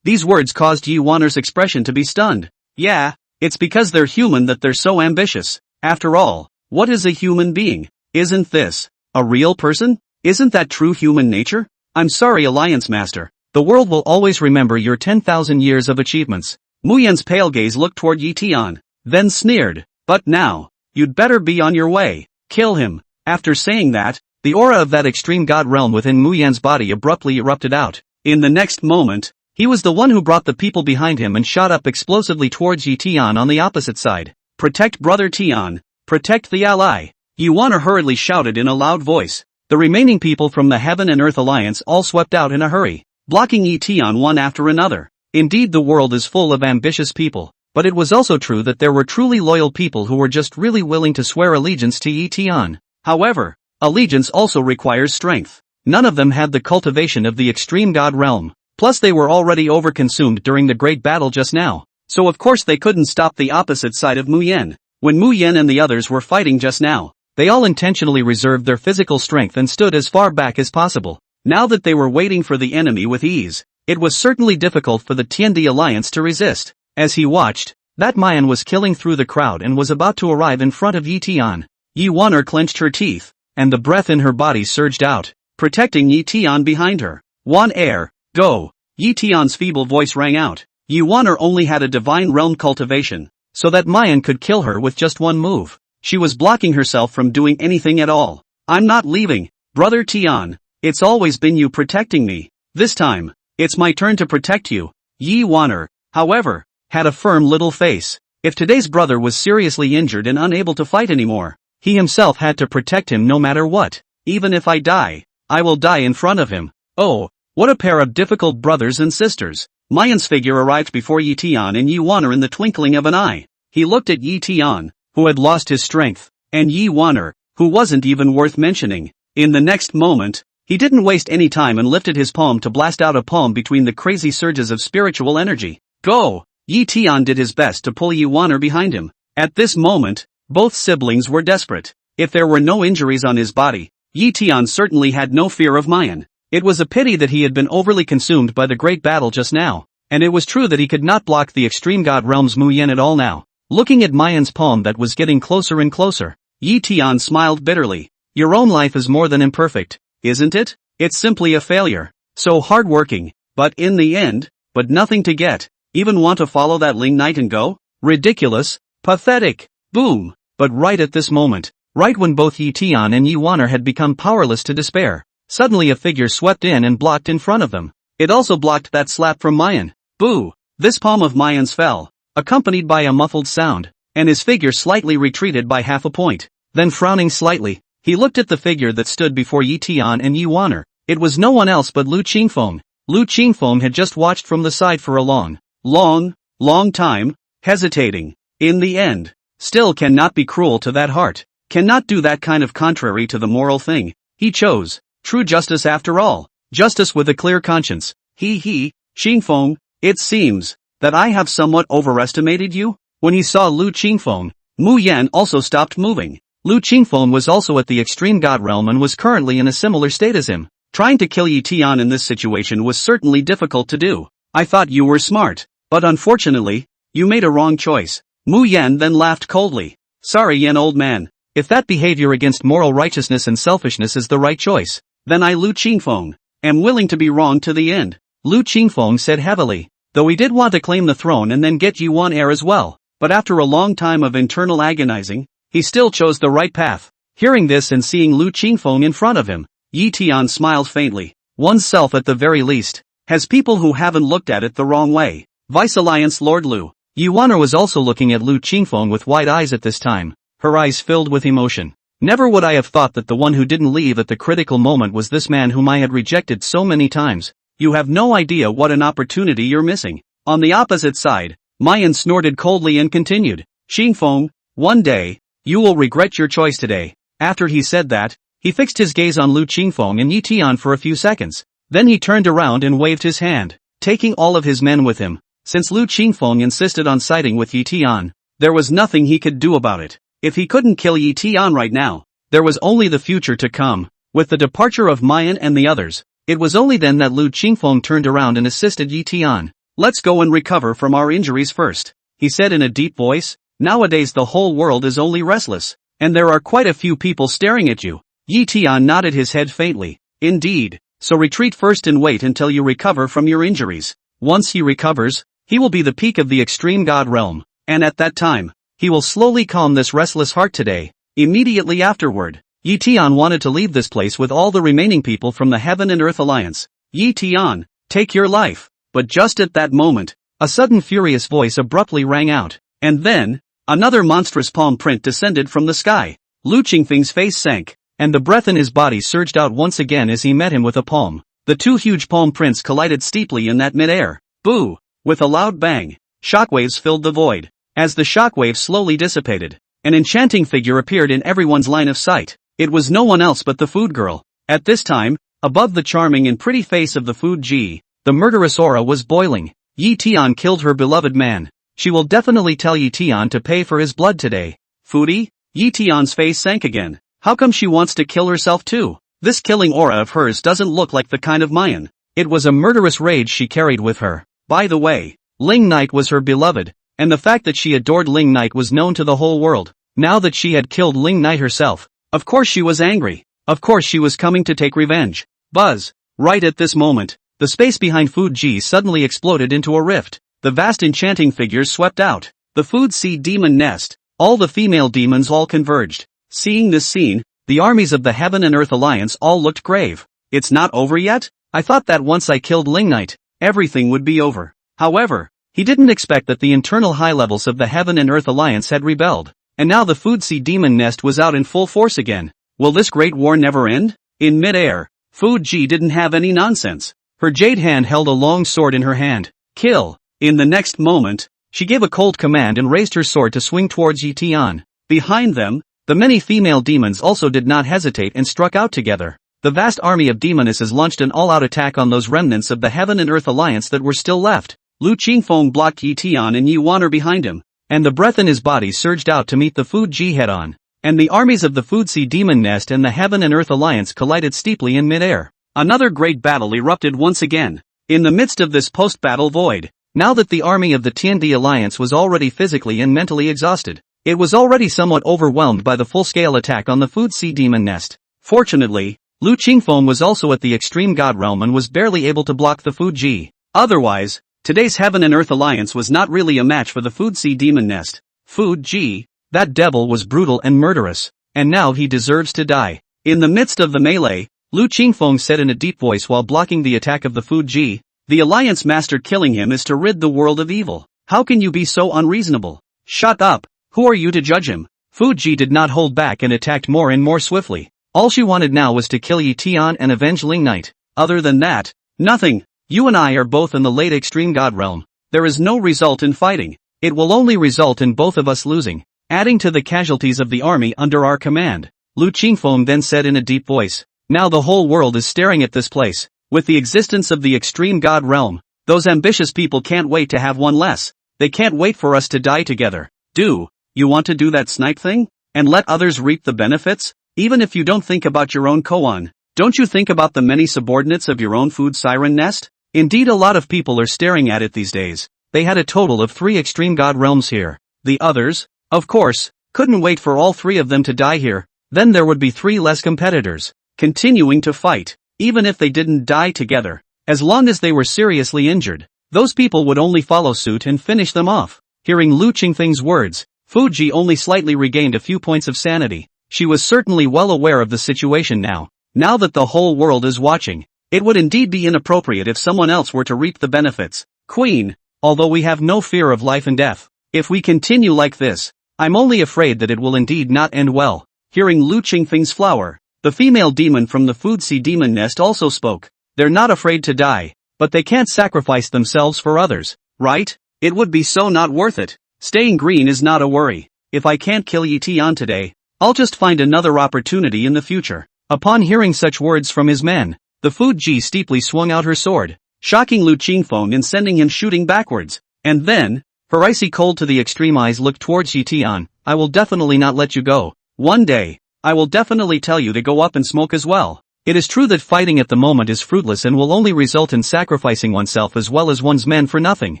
Speaker 1: These words caused Yi Waner's expression to be stunned. Yeah, it's because they're human that they're so ambitious. After all, what is a human being? Isn't this a real person? Isn't that true human nature? I'm sorry, Alliance Master. The world will always remember your 10,000 years of achievements. Mu Yan's pale gaze looked toward Yi Tian, then sneered. But now, you'd better be on your way. Kill him. After saying that, the aura of that extreme god realm within Mu Yan's body abruptly erupted out. In the next moment, he was the one who brought the people behind him and shot up explosively towards Yi Tian on the opposite side. Protect Brother Tian. Protect the ally. Yi Waner hurriedly shouted in a loud voice. The remaining people from the Heaven and Earth Alliance all swept out in a hurry, blocking Yi Tian one after another. Indeed, the world is full of ambitious people, but it was also true that there were truly loyal people who were just really willing to swear allegiance to Yi Tian. However, Allegiance also requires strength. None of them had the cultivation of the extreme god realm. Plus they were already overconsumed during the great battle just now. So of course they couldn't stop the opposite side of Mu Yen. When Mu Yen and the others were fighting just now, they all intentionally reserved their physical strength and stood as far back as possible. Now that they were waiting for the enemy with ease, it was certainly difficult for the Tiandi alliance to resist. As he watched, that Mayan was killing through the crowd and was about to arrive in front of Yi Tian. Yi Wan'er clenched her teeth, and the breath in her body surged out, protecting Yi Tian behind her. Wan Air, go! Yi Tian's feeble voice rang out. Yi Wan'er only had a divine realm cultivation, so that Mayan could kill her with just one move. She was blocking herself from doing anything at all. I'm not leaving, brother Tian. It's always been you protecting me. This time, it's my turn to protect you. Yi Wan'er, however, had a firm little face. If today's brother was seriously injured and unable to fight anymore, he himself had to protect him no matter what. Even if I die, I will die in front of him. Oh, what a pair of difficult brothers and sisters. Mayan's figure arrived before Yi Tian and Yi Wan'er in the twinkling of an eye. He looked at Yi Tian, who had lost his strength, and Yi Wan'er, who wasn't even worth mentioning. In the next moment, he didn't waste any time and lifted his palm to blast out a palm between the crazy surges of spiritual energy. Go! Yi Tian did his best to pull Yi Wan'er behind him. At this moment, both siblings were desperate. If there were no injuries on his body, Yi Tian certainly had no fear of Mayan. It was a pity that he had been overly consumed by the great battle just now, and it was true that he could not block the extreme god realm's Mu Yen at all now. Looking at Mayan's palm that was getting closer and closer, Yi Tian smiled bitterly. Your own life is more than imperfect, isn't it? It's simply a failure. So hardworking, but in the end, but nothing to get. Even want to follow that Ling Knight and go? Ridiculous. Pathetic. Boom. But right at this moment, right when both Yi Tian and Yi Wan'er had become powerless to despair, suddenly a figure swept in and blocked in front of them. It also blocked that slap from Mayan. Boo! This palm of Mayan's fell, accompanied by a muffled sound, and his figure slightly retreated by half a point. Then frowning slightly, he looked at the figure that stood before Yi Tian and Yi Wan'er. It was no one else but Lu Qingfeng. Lu Qingfeng had just watched from the side for a long time, hesitating. In the end, still cannot be cruel to that heart, cannot do that kind of contrary to the moral thing. He chose true justice after all, justice with a clear conscience. Qingfeng, it seems that I have somewhat overestimated you. When he saw Lu Qingfeng, Mu Yan also stopped moving. Lu Qingfeng was also at the extreme god realm and was currently in a similar state as him. Trying to kill Yi Tian in this situation was certainly difficult to do. I thought you were smart, but unfortunately, you made a wrong choice. Mu Yan then laughed coldly. Sorry Yan old man, if that behavior against moral righteousness and selfishness is the right choice, then I Lu Qingfeng am willing to be wrong to the end. Lu Qingfeng said heavily, though he did want to claim the throne and then get Yi Wan'er as well, but after a long time of internal agonizing, he still chose the right path. Hearing this and seeing Lu Qingfeng in front of him, Yi Tian smiled faintly. Oneself at the very least has people who haven't looked at it the wrong way. Vice Alliance Lord Lu. Yi Wan'er was also looking at Lu Qingfeng with wide eyes at this time, her eyes filled with emotion. Never would I have thought that the one who didn't leave at the critical moment was this man whom I had rejected so many times. You have no idea what an opportunity you're missing. On the opposite side, Mayan snorted coldly and continued. Qingfeng, one day, you will regret your choice today. After he said that, he fixed his gaze on Lu Qingfeng and Yi Tian for a few seconds. Then he turned around and waved his hand, taking all of his men with him. Since Lu Qingfeng insisted on siding with Yi Tian, there was nothing he could do about it. If he couldn't kill Yi Tian right now, there was only the future to come. With the departure of Mayan and the others, it was only then that Lu Qingfeng turned around and assisted Yi Tian. Let's go and recover from our injuries first, he said in a deep voice. Nowadays the whole world is only restless, and there are quite a few people staring at you. Yi Tian nodded his head faintly. Indeed, so retreat first and wait until you recover from your injuries. Once he recovers, he will be the peak of the extreme god realm, and at that time, he will slowly calm this restless heart today. Immediately afterward, Yi Tian wanted to leave this place with all the remaining people from the Heaven and Earth Alliance. Yi Tian, take your life. But just at that moment, a sudden furious voice abruptly rang out, and then, another monstrous palm print descended from the sky. Lu Qingfeng's face sank, and the breath in his body surged out once again as he met him with a palm. The two huge palm prints collided steeply in that mid-air. Boo! With a loud bang, shockwaves filled the void. As the shockwaves slowly dissipated, an enchanting figure appeared in everyone's line of sight. It was no one else but the food girl. At this time, above the charming and pretty face of the food G, the murderous aura was boiling. Yi Tian killed her beloved man. She will definitely tell Yi Tian to pay for his blood today. Foodie? Yi Tian's face sank again. How come she wants to kill herself too? This killing aura of hers doesn't look like the kind of Mayan. It was a murderous rage she carried with her. By the way, Ling Knight was her beloved, and the fact that she adored Ling Knight was known to the whole world. Now that she had killed Ling Knight herself, of course she was angry. Of course she was coming to take revenge. Buzz. Right at this moment, the space behind Food G suddenly exploded into a rift. The vast enchanting figures swept out. The Food Sea demon nest. All the female demons all converged. Seeing this scene, the armies of the Heaven and Earth Alliance all looked grave. It's not over yet? I thought that once I killed Ling Knight, everything would be over. However, he didn't expect that the internal high levels of the Heaven and Earth Alliance had rebelled, and now the Food Sea demon nest was out in full force again. Will this great war never end? In mid-air, Food G didn't have any nonsense. Her jade hand held a long sword in her hand. Kill. In the next moment, she gave a cold command and raised her sword to swing towards Yi Tian. Behind them, the many female demons also did not hesitate and struck out together. The vast army of demonesses launched an all-out attack on those remnants of the Heaven and Earth Alliance that were still left. Lu Qingfeng blocked Yi Tian and Yi Waner behind him, and the breath in his body surged out to meet the Food G head-on. And the armies of the Food Sea Demon Nest and the Heaven and Earth Alliance collided steeply in mid-air. Another great battle erupted once again. In the midst of this post-battle void, now that the army of the Tiandi Alliance was already physically and mentally exhausted, it was already somewhat overwhelmed by the full-scale attack on the Food Sea Demon Nest. Fortunately, Lu Qingfeng was also at the extreme god realm and was barely able to block the Food G. Otherwise, today's Heaven and Earth Alliance was not really a match for the Food Sea Demon Nest. Food G, that devil was brutal and murderous, and now he deserves to die. In the midst of the melee, Lu Qingfeng said in a deep voice while blocking the attack of the Food G, "The Alliance Master killing him is to rid the world of evil. How can you be so unreasonable? Shut up, who are you to judge him?" Food G did not hold back and attacked more and more swiftly. All she wanted now was to kill Yi Tian and avenge Ling Knight. Other than that, nothing. You and I are both in the late extreme god realm. There is no result in fighting. It will only result in both of us losing, adding to the casualties of the army under our command. Lu Qingfeng then said in a deep voice, "Now the whole world is staring at this place. With the existence of the extreme god realm, those ambitious people can't wait to have one less. They can't wait for us to die together. Do you want to do that snipe thing? And let others reap the benefits? Even if you don't think about your own koan, don't you think about the many subordinates of your own food siren nest?" Indeed, a lot of people are staring at it these days. They had a total of 3 extreme god realms here. The others, of course, couldn't wait for all 3 of them to die here. Then there would be 3 less competitors, continuing to fight, even if they didn't die together. As long as they were seriously injured, those people would only follow suit and finish them off. Hearing Lu Qingfeng's words, Fuji only slightly regained a few points of sanity. She was certainly well aware of the situation now. Now that the whole world is watching, it would indeed be inappropriate if someone else were to reap the benefits. Queen, although we have no fear of life and death, if we continue like this, I'm only afraid that it will indeed not end well. Hearing Lu Qingfeng's flower, the female demon from the Food Sea Demon Nest also spoke. They're not afraid to die, but they can't sacrifice themselves for others, right? It would be so not worth it. Staying green is not a worry. If I can't kill Yi Tian today, I'll just find another opportunity in the future. Upon hearing such words from his men, the Food G steeply swung out her sword, shocking Lu Qingfeng and sending him shooting backwards. And then, her icy cold to the extreme eyes looked towards Yi Tian. "I will definitely not let you go. One day, I will definitely tell you to go up and smoke as well." It is true that fighting at the moment is fruitless and will only result in sacrificing oneself as well as one's men for nothing.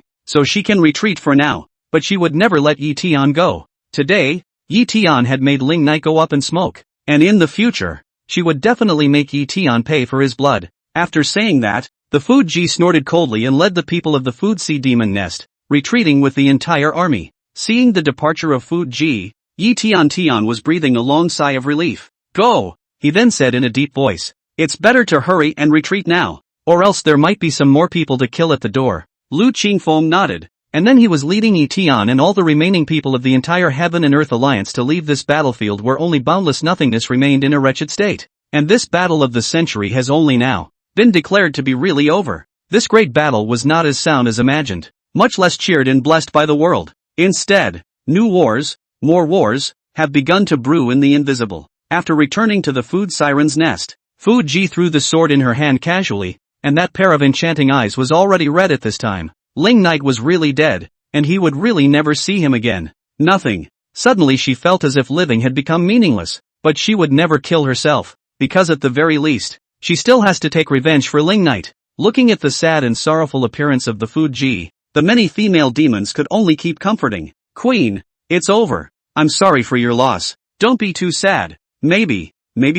Speaker 1: So she can retreat for now, but she would never let Yi Tian go. Today, Yi Tian had made Ling Knight go up and smoke, and in the future, she would definitely make Yi Tian pay for his blood. After saying that, the Food G snorted coldly and led the people of the Food Sea Demon Nest, retreating with the entire army. Seeing the departure of Food G, Yi Tian was breathing a long sigh of relief. "Go," he then said in a deep voice. "It's better to hurry and retreat now, or else there might be some more people to kill at the door." Lu Qingfeng nodded, and then he was leading Yi Tian and all the remaining people of the entire Heaven and Earth Alliance to leave this battlefield where only boundless nothingness remained in a wretched state. And this battle of the century has only now been declared to be really over. This great battle was not as sound as imagined, much less cheered and blessed by the world. Instead, new wars, more wars, have begun to brew in the invisible. After returning to the food siren's nest, Fu Ji threw the sword in her hand casually, and that pair of enchanting eyes was already red at this time. Ling Knight was really dead, and he would really never see him again. Nothing. Suddenly she felt as if living had become meaningless, but she would never kill herself, because at the very least, she still has to take revenge for Ling Knight. Looking at the sad and sorrowful appearance of the Fu Ji, the many female demons could only keep comforting. Queen, it's over. I'm sorry for your loss. Don't be too sad. Maybe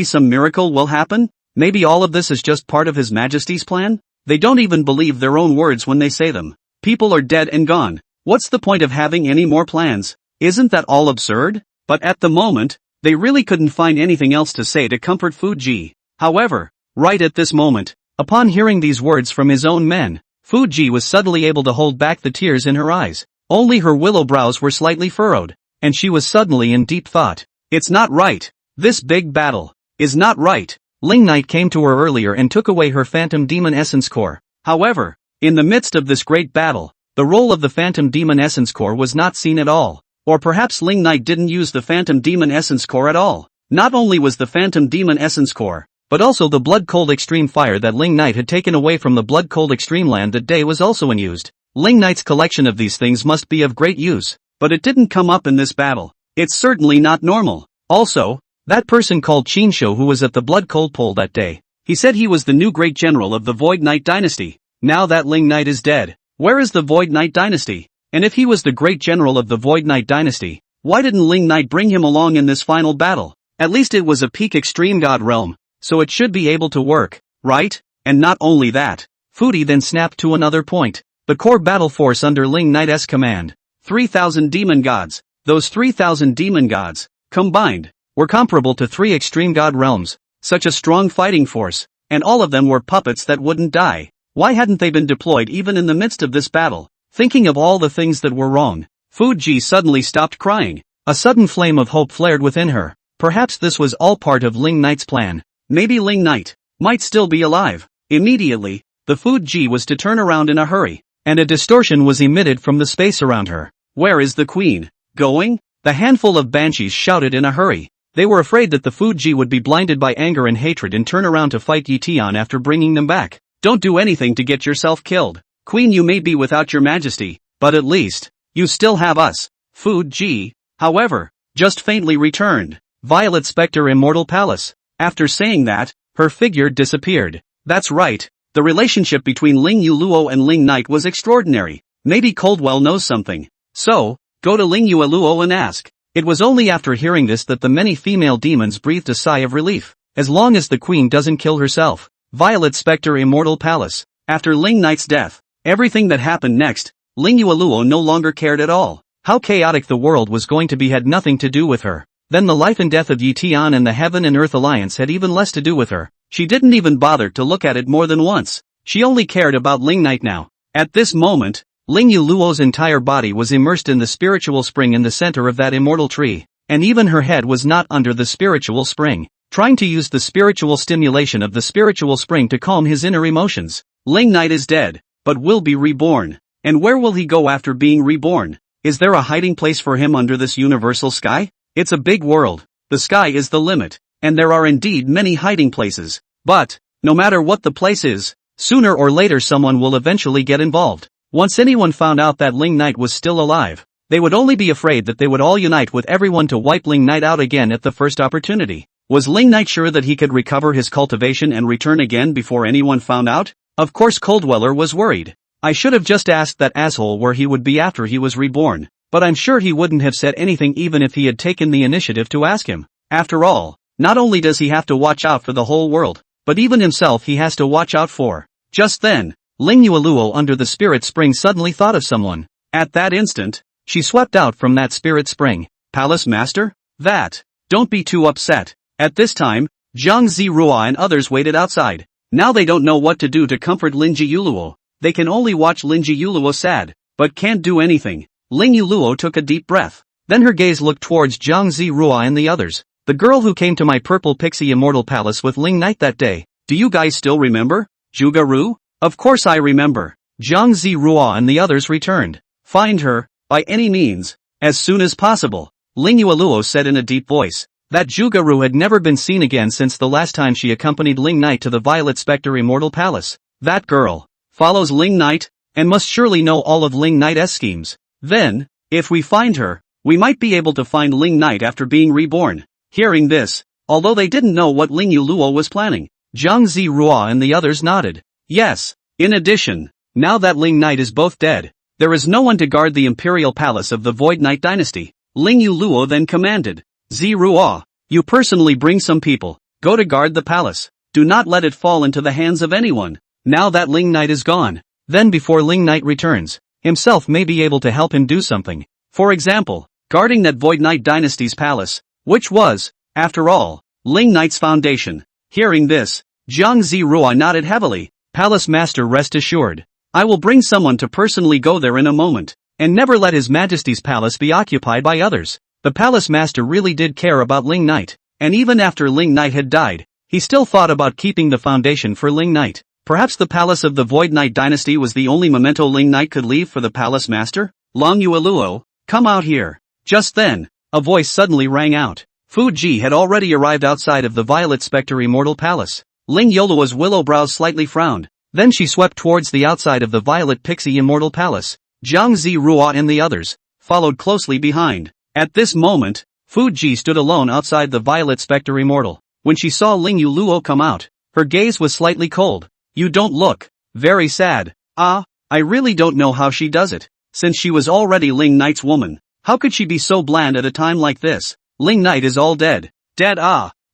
Speaker 1: some miracle will happen? Maybe all of this is just part of His Majesty's plan? They don't even believe their own words when they say them. People are dead and gone. What's the point of having any more plans? Isn't that all absurd? But at the moment, they really couldn't find anything else to say to comfort Fu Ji. However, right at this moment, upon hearing these words from his own men, Fu Ji was suddenly able to hold back the tears in her eyes. Only her willow brows were slightly furrowed, and she was suddenly in deep thought. It's not right. This big battle is not right. Ling Knight came to her earlier and took away her Phantom Demon Essence Core. However, in the midst of this great battle, the role of the Phantom Demon Essence Core was not seen at all. Or perhaps Ling Knight didn't use the Phantom Demon Essence Core at all. Not only was the Phantom Demon Essence Core, but also the Blood Cold Extreme Fire that Ling Knight had taken away from the Blood Cold Extreme Land that day was also unused. Ling Knight's collection of these things must be of great use, but it didn't come up in this battle. It's certainly not normal. Also, that person called Qinsho who was at the Blood Cold Pole that day, he said he was the new great general of the Void Knight dynasty. Now that Ling Knight is dead, where is the Void Knight dynasty? And if he was the great general of the Void Knight dynasty, why didn't Ling Knight bring him along in this final battle? At least it was a peak extreme god realm, so it should be able to work, right? And not only that, Fudi then snapped to another point. The core battle force under Ling Knight's command, 3,000 demon gods. Those 3,000 demon gods, combined, were comparable to 3 extreme god realms. Such a strong fighting force, and all of them were puppets that wouldn't die. Why hadn't they been deployed even in the midst of this battle? Thinking of all the things that were wrong, Fu Ji suddenly stopped crying. A sudden flame of hope flared within her. Perhaps this was all part of Ling Knight's plan. Maybe Ling Knight might still be alive. Immediately, the Fu Ji was to turn around in a hurry, and a distortion was emitted from the space around her. Where is the queen going? The handful of banshees shouted in a hurry. They were afraid that the Fu Ji would be blinded by anger and hatred and turn around to fight Yi Tian after bringing them back. Don't do anything to get yourself killed. Queen, you may be without your majesty, but at least, you still have us. Fu Ji, however, just faintly returned. Violet Spectre Immortal Palace. After saying that, her figure disappeared. That's right, the relationship between Ling Yuluo and Ling Knight was extraordinary. Maybe Coldwell knows something. So, go to Ling Yuluo and ask. It was only after hearing this that the many female demons breathed a sigh of relief. As long as the queen doesn't kill herself. Violet Spectre Immortal Palace. After Ling Knight's death, everything that happened next, Ling Yuluo no longer cared at all. How chaotic the world was going to be had nothing to do with her. Then the life and death of Yi Tian and the Heaven and Earth Alliance had even less to do with her. She didn't even bother to look at it more than once. She only cared about Ling Knight now. At this moment, Ling Yuluo's entire body was immersed in the spiritual spring in the center of that immortal tree, and even her head was not under the spiritual spring, trying to use the spiritual stimulation of the spiritual spring to calm his inner emotions. Ling Knight is dead, but will be reborn. And where will he go after being reborn? Is there a hiding place for him under this universal sky? It's a big world. The sky is the limit, and there are indeed many hiding places. But, no matter what the place is, sooner or later someone will eventually get involved. Once anyone found out that Ling Knight was still alive, they would only be afraid that they would all unite with everyone to wipe Ling Knight out again at the first opportunity. Was Ling Knight sure that he could recover his cultivation and return again before anyone found out? Of course Coldweller was worried. I should have just asked that asshole where he would be after he was reborn, but I'm sure he wouldn't have said anything even if he had taken the initiative to ask him. After all, not only does he have to watch out for the whole world, but even himself he has to watch out for. Just then, Ling Yuluo under the spirit spring suddenly thought of someone. At that instant, she swept out from that spirit spring. Palace Master? That. Don't be too upset. At this time, Zhang Zirua and others waited outside. Now they don't know what to do to comfort Ling Yuluo. They can only watch Ling Yuluo sad, but can't do anything. Ling Yuluo took a deep breath. Then her gaze looked towards Zhang Zirua and the others. The girl who came to my purple pixie immortal palace with Ling Knight that day. Do you guys still remember? Zhugaru? Of course I remember. Zhang Zirua and the others returned. Find her, by any means, as soon as possible, Ling Yuluo said in a deep voice. That Jugaru had never been seen again since the last time she accompanied Ling Knight to the Violet Spectre Immortal Palace. That girl follows Ling Knight, and must surely know all of Ling Knight's schemes. Then, if we find her, we might be able to find Ling Knight after being reborn. Hearing this, although they didn't know what Ling Yuluo was planning, Zhang Zirua and the others nodded. Yes. In addition, now that Ling Knight is both dead, there is no one to guard the imperial palace of the Void Knight dynasty. Ling Yuluo then commanded, Zirua, you personally bring some people, go to guard the palace. Do not let it fall into the hands of anyone. Now that Ling Knight is gone, then before Ling Knight returns, himself may be able to help him do something. For example, guarding that Void Knight dynasty's palace, which was, after all, Ling Knight's foundation. Hearing this, Zhang Zirua nodded heavily. Palace Master, rest assured, I will bring someone to personally go there in a moment, and never let His Majesty's palace be occupied by others. The Palace Master really did care about Ling Knight, and even after Ling Knight had died, he still thought about keeping the foundation for Ling Knight. Perhaps the palace of the Void Knight dynasty was the only memento Ling Knight could leave for the Palace Master? Long Yueluo, come out here. Just then, a voice suddenly rang out. Fu Ji had already arrived outside of the Violet Spectre Immortal Palace. Ling Yolua's willow brows slightly frowned, then she swept towards the outside of the Violet Pixie Immortal Palace. Zhang Zirua and the others followed closely behind. At this moment, Fu Ji stood alone outside the Violet Spectre Immortal. When she saw Ling Yuluo come out, her gaze was slightly cold. You don't look very sad. I really don't know how she does it. Since she was already Ling Knight's woman, how could she be so bland at a time like this? Ling Knight is all dead. Dead.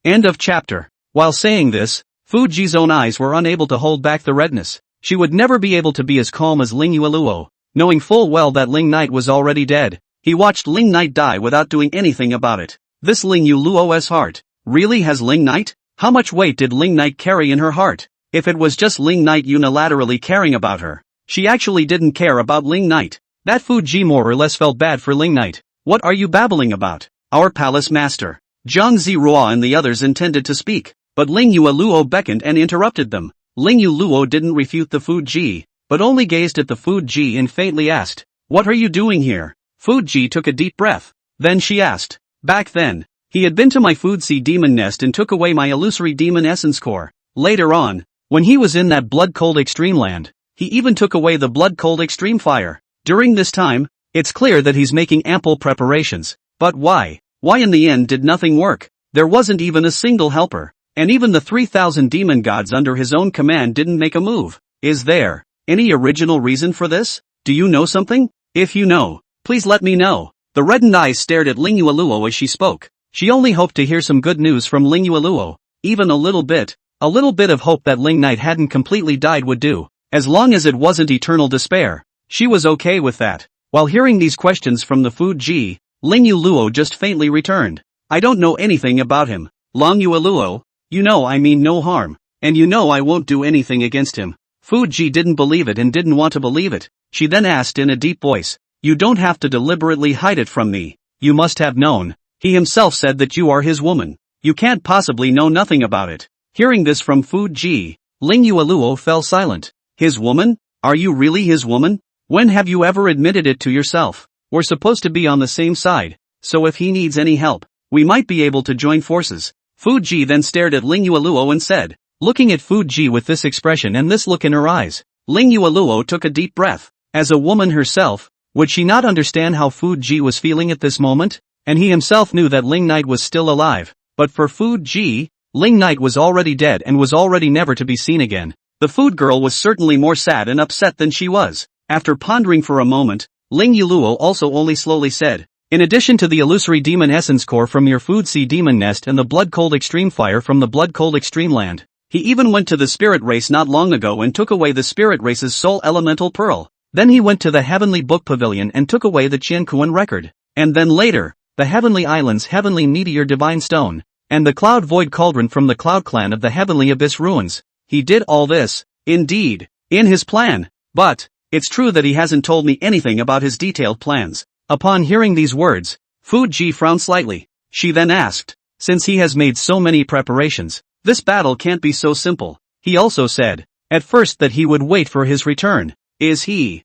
Speaker 1: End of chapter. While saying this, Fu Ji's own eyes were unable to hold back the redness. She would never be able to be as calm as Ling Yueluo, knowing full well that Ling Knight was already dead. He watched Ling Knight die without doing anything about it. This Ling Yuluo's heart really has Ling Knight? How much weight did Ling Knight carry in her heart? If it was just Ling Knight unilaterally caring about her, she actually didn't care about Ling Knight. That Fu Ji more or less felt bad for Ling Knight. What are you babbling about? Our Palace Master. Zhang Zirua and the others intended to speak, but Ling Yueluo beckoned and interrupted them. Ling Yuluo didn't refute the Fu Ji, but only gazed at the Fu Ji and faintly asked, what are you doing here? Fu Ji took a deep breath. Then she asked, back then, he had been to my Food Sea Demon Nest and took away my illusory demon essence core. Later on, when he was in that blood-cold extreme land, he even took away the blood-cold extreme fire. During this time, it's clear that he's making ample preparations. But why? Why in the end did nothing work? There wasn't even a single helper. And even the 3,000 demon gods under his own command didn't make a move. Is there any original reason for this? Do you know something? If you know, please let me know. The reddened eyes stared at Ling Yueluo as she spoke. She only hoped to hear some good news from Ling Yueluo. Even a little bit of hope that Ling Knight hadn't completely died would do. As long as it wasn't eternal despair, she was okay with that. While hearing these questions from the Fu Ji, Ling Yuluo just faintly returned. I don't know anything about him. Long Yueluo, you know I mean no harm, and you know I won't do anything against him. Fu Ji didn't believe it and didn't want to believe it. She then asked in a deep voice, you don't have to deliberately hide it from me. You must have known. He himself said that you are his woman. You can't possibly know nothing about it. Hearing this from Fu Ji, Ling Yueluo fell silent. His woman? Are you really his woman? When have you ever admitted it to yourself? We're supposed to be on the same side, so if he needs any help, we might be able to join forces. Fu Ji then stared at Ling Yueluo and said, looking at Fu Ji with this expression and this look in her eyes, Ling Yueluo took a deep breath. As a woman herself, would she not understand how Fu Ji was feeling at this moment? And he himself knew that Ling Knight was still alive, but for Fu Ji, Ling Knight was already dead and was already never to be seen again. The food girl was certainly more sad and upset than she was. After pondering for a moment, Ling Yuluo also only slowly said, in addition to the illusory demon essence core from your Food Sea Demon Nest and the blood-cold extreme fire from the blood-cold extreme land, he even went to the spirit race not long ago and took away the spirit race's soul elemental pearl. Then he went to the Heavenly Book Pavilion and took away the Qiankuan record. And then later, the Heavenly Islands Heavenly Meteor Divine Stone, and the Cloud Void Cauldron from the Cloud Clan of the Heavenly Abyss Ruins. He did all this, indeed, in his plan. But it's true that he hasn't told me anything about his detailed plans. Upon hearing these words, Fu Ji frowned slightly. She then asked, since he has made so many preparations, this battle can't be so simple. He also said, at first that he would wait for his return. Is he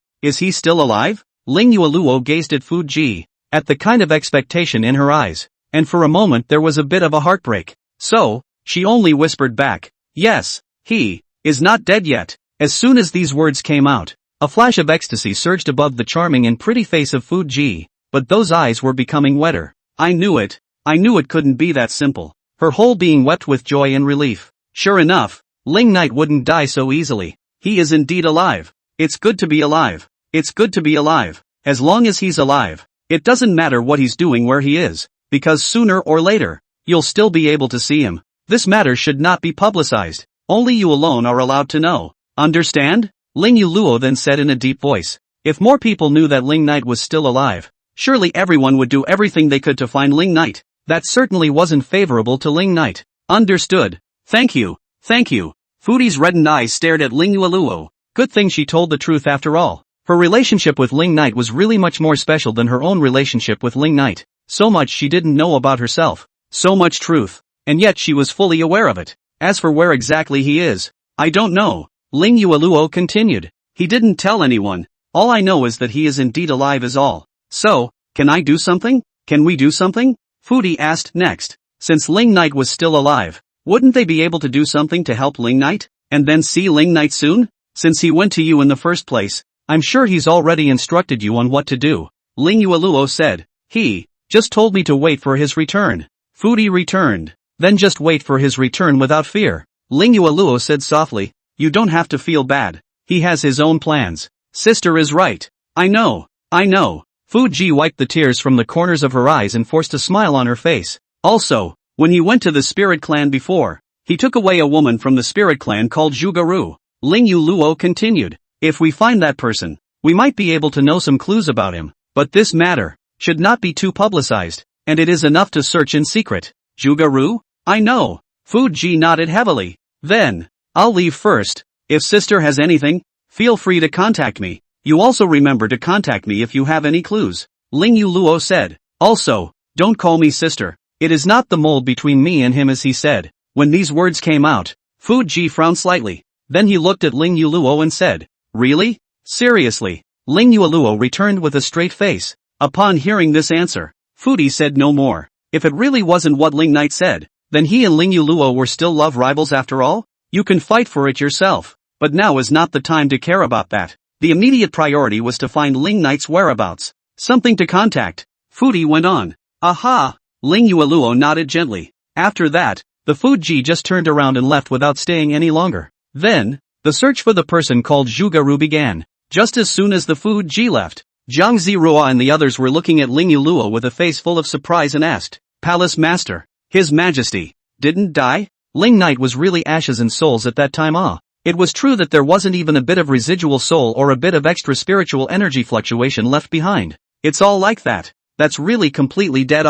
Speaker 1: still alive? Ling Yueluo gazed at Fu Ji, at the kind of expectation in her eyes. and for a moment there was a bit of a heartbreak. So, she only whispered back, "Yes, he is not dead yet." As soon as these words came out, a flash of ecstasy surged above the charming and pretty face of Fuji, but those eyes were becoming wetter. I knew it couldn't be that simple. Her whole being wept with joy and relief. Sure enough, Ling Knight wouldn't die so easily. He is indeed alive. It's good to be alive. It's good to be alive. As long as he's alive, it doesn't matter what he's doing where he is, because sooner or later, you'll still be able to see him. This matter should not be publicized. Only you alone are allowed to know. Understand? Ling Yuluo then said in a deep voice. If more people knew that Ling Knight was still alive, surely everyone would do everything they could to find Ling Knight. That certainly wasn't favorable to Ling Knight. Understood. Thank you. Thank you. Fudi's reddened eyes stared at Ling Yuluo. Good thing she told the truth after all. Her relationship with Ling Knight was really much more special than her own relationship with Ling Knight. So much she didn't know about herself. So much truth. And yet she was fully aware of it. As for where exactly he is, I don't know. Ling Yuluo continued. He didn't tell anyone. All I know is that he is indeed alive is all. So, can I do something? Can we do something? Fudi asked next. Since Ling Knight was still alive, wouldn't they be able to do something to help Ling Knight? And then see Ling Knight soon? Since he went to you in the first place, I'm sure he's already instructed you on what to do. Ling Yuluo said. He just told me to wait for his return. Fudi returned. Then just wait for his return without fear. Ling Yuluo said softly. You don't have to feel bad. He has his own plans. Sister is right. I know. Fuji wiped the tears from the corners of her eyes and forced a smile on her face. Also, when he went to the spirit clan before, he took away a woman from the spirit clan called Zhugaru. Ling Yuluo continued. If we find that person, we might be able to know some clues about him, but this matter should not be too publicized, and it is enough to search in secret. Zhugaru? I know. Fuji nodded heavily. Then, I'll leave first. If sister has anything, feel free to contact me. You also remember to contact me if you have any clues. Ling Yuluo said. Also, don't call me sister. It is not the mold between me and him as he said. When these words came out, Fuji frowned slightly. Then he looked at Ling Yuluo and said, Really? Seriously? Ling Yuluo returned with a straight face. Upon hearing this answer, Fudi said no more. If it really wasn't what Ling Knight said, then he and Ling Yuluo were still love rivals after all? You can fight for it yourself. But now is not the time to care about that. The immediate priority was to find Ling Knight's whereabouts. Something to contact. Fudi went on. Aha! Ling Yuluo nodded gently. After that, the Fuji just turned around and left without staying any longer. Then, the search for the person called Zhugaru began. Just as soon as the Fuji left, Jiang Zirua and the others were looking at Ling Yuluo with a face full of surprise and asked, Palace Master, His Majesty, didn't die? Ling Knight was really ashes and souls at that time. It was true that there wasn't even a bit of residual soul or a bit of extra spiritual energy fluctuation left behind. It's all like that. That's really completely dead.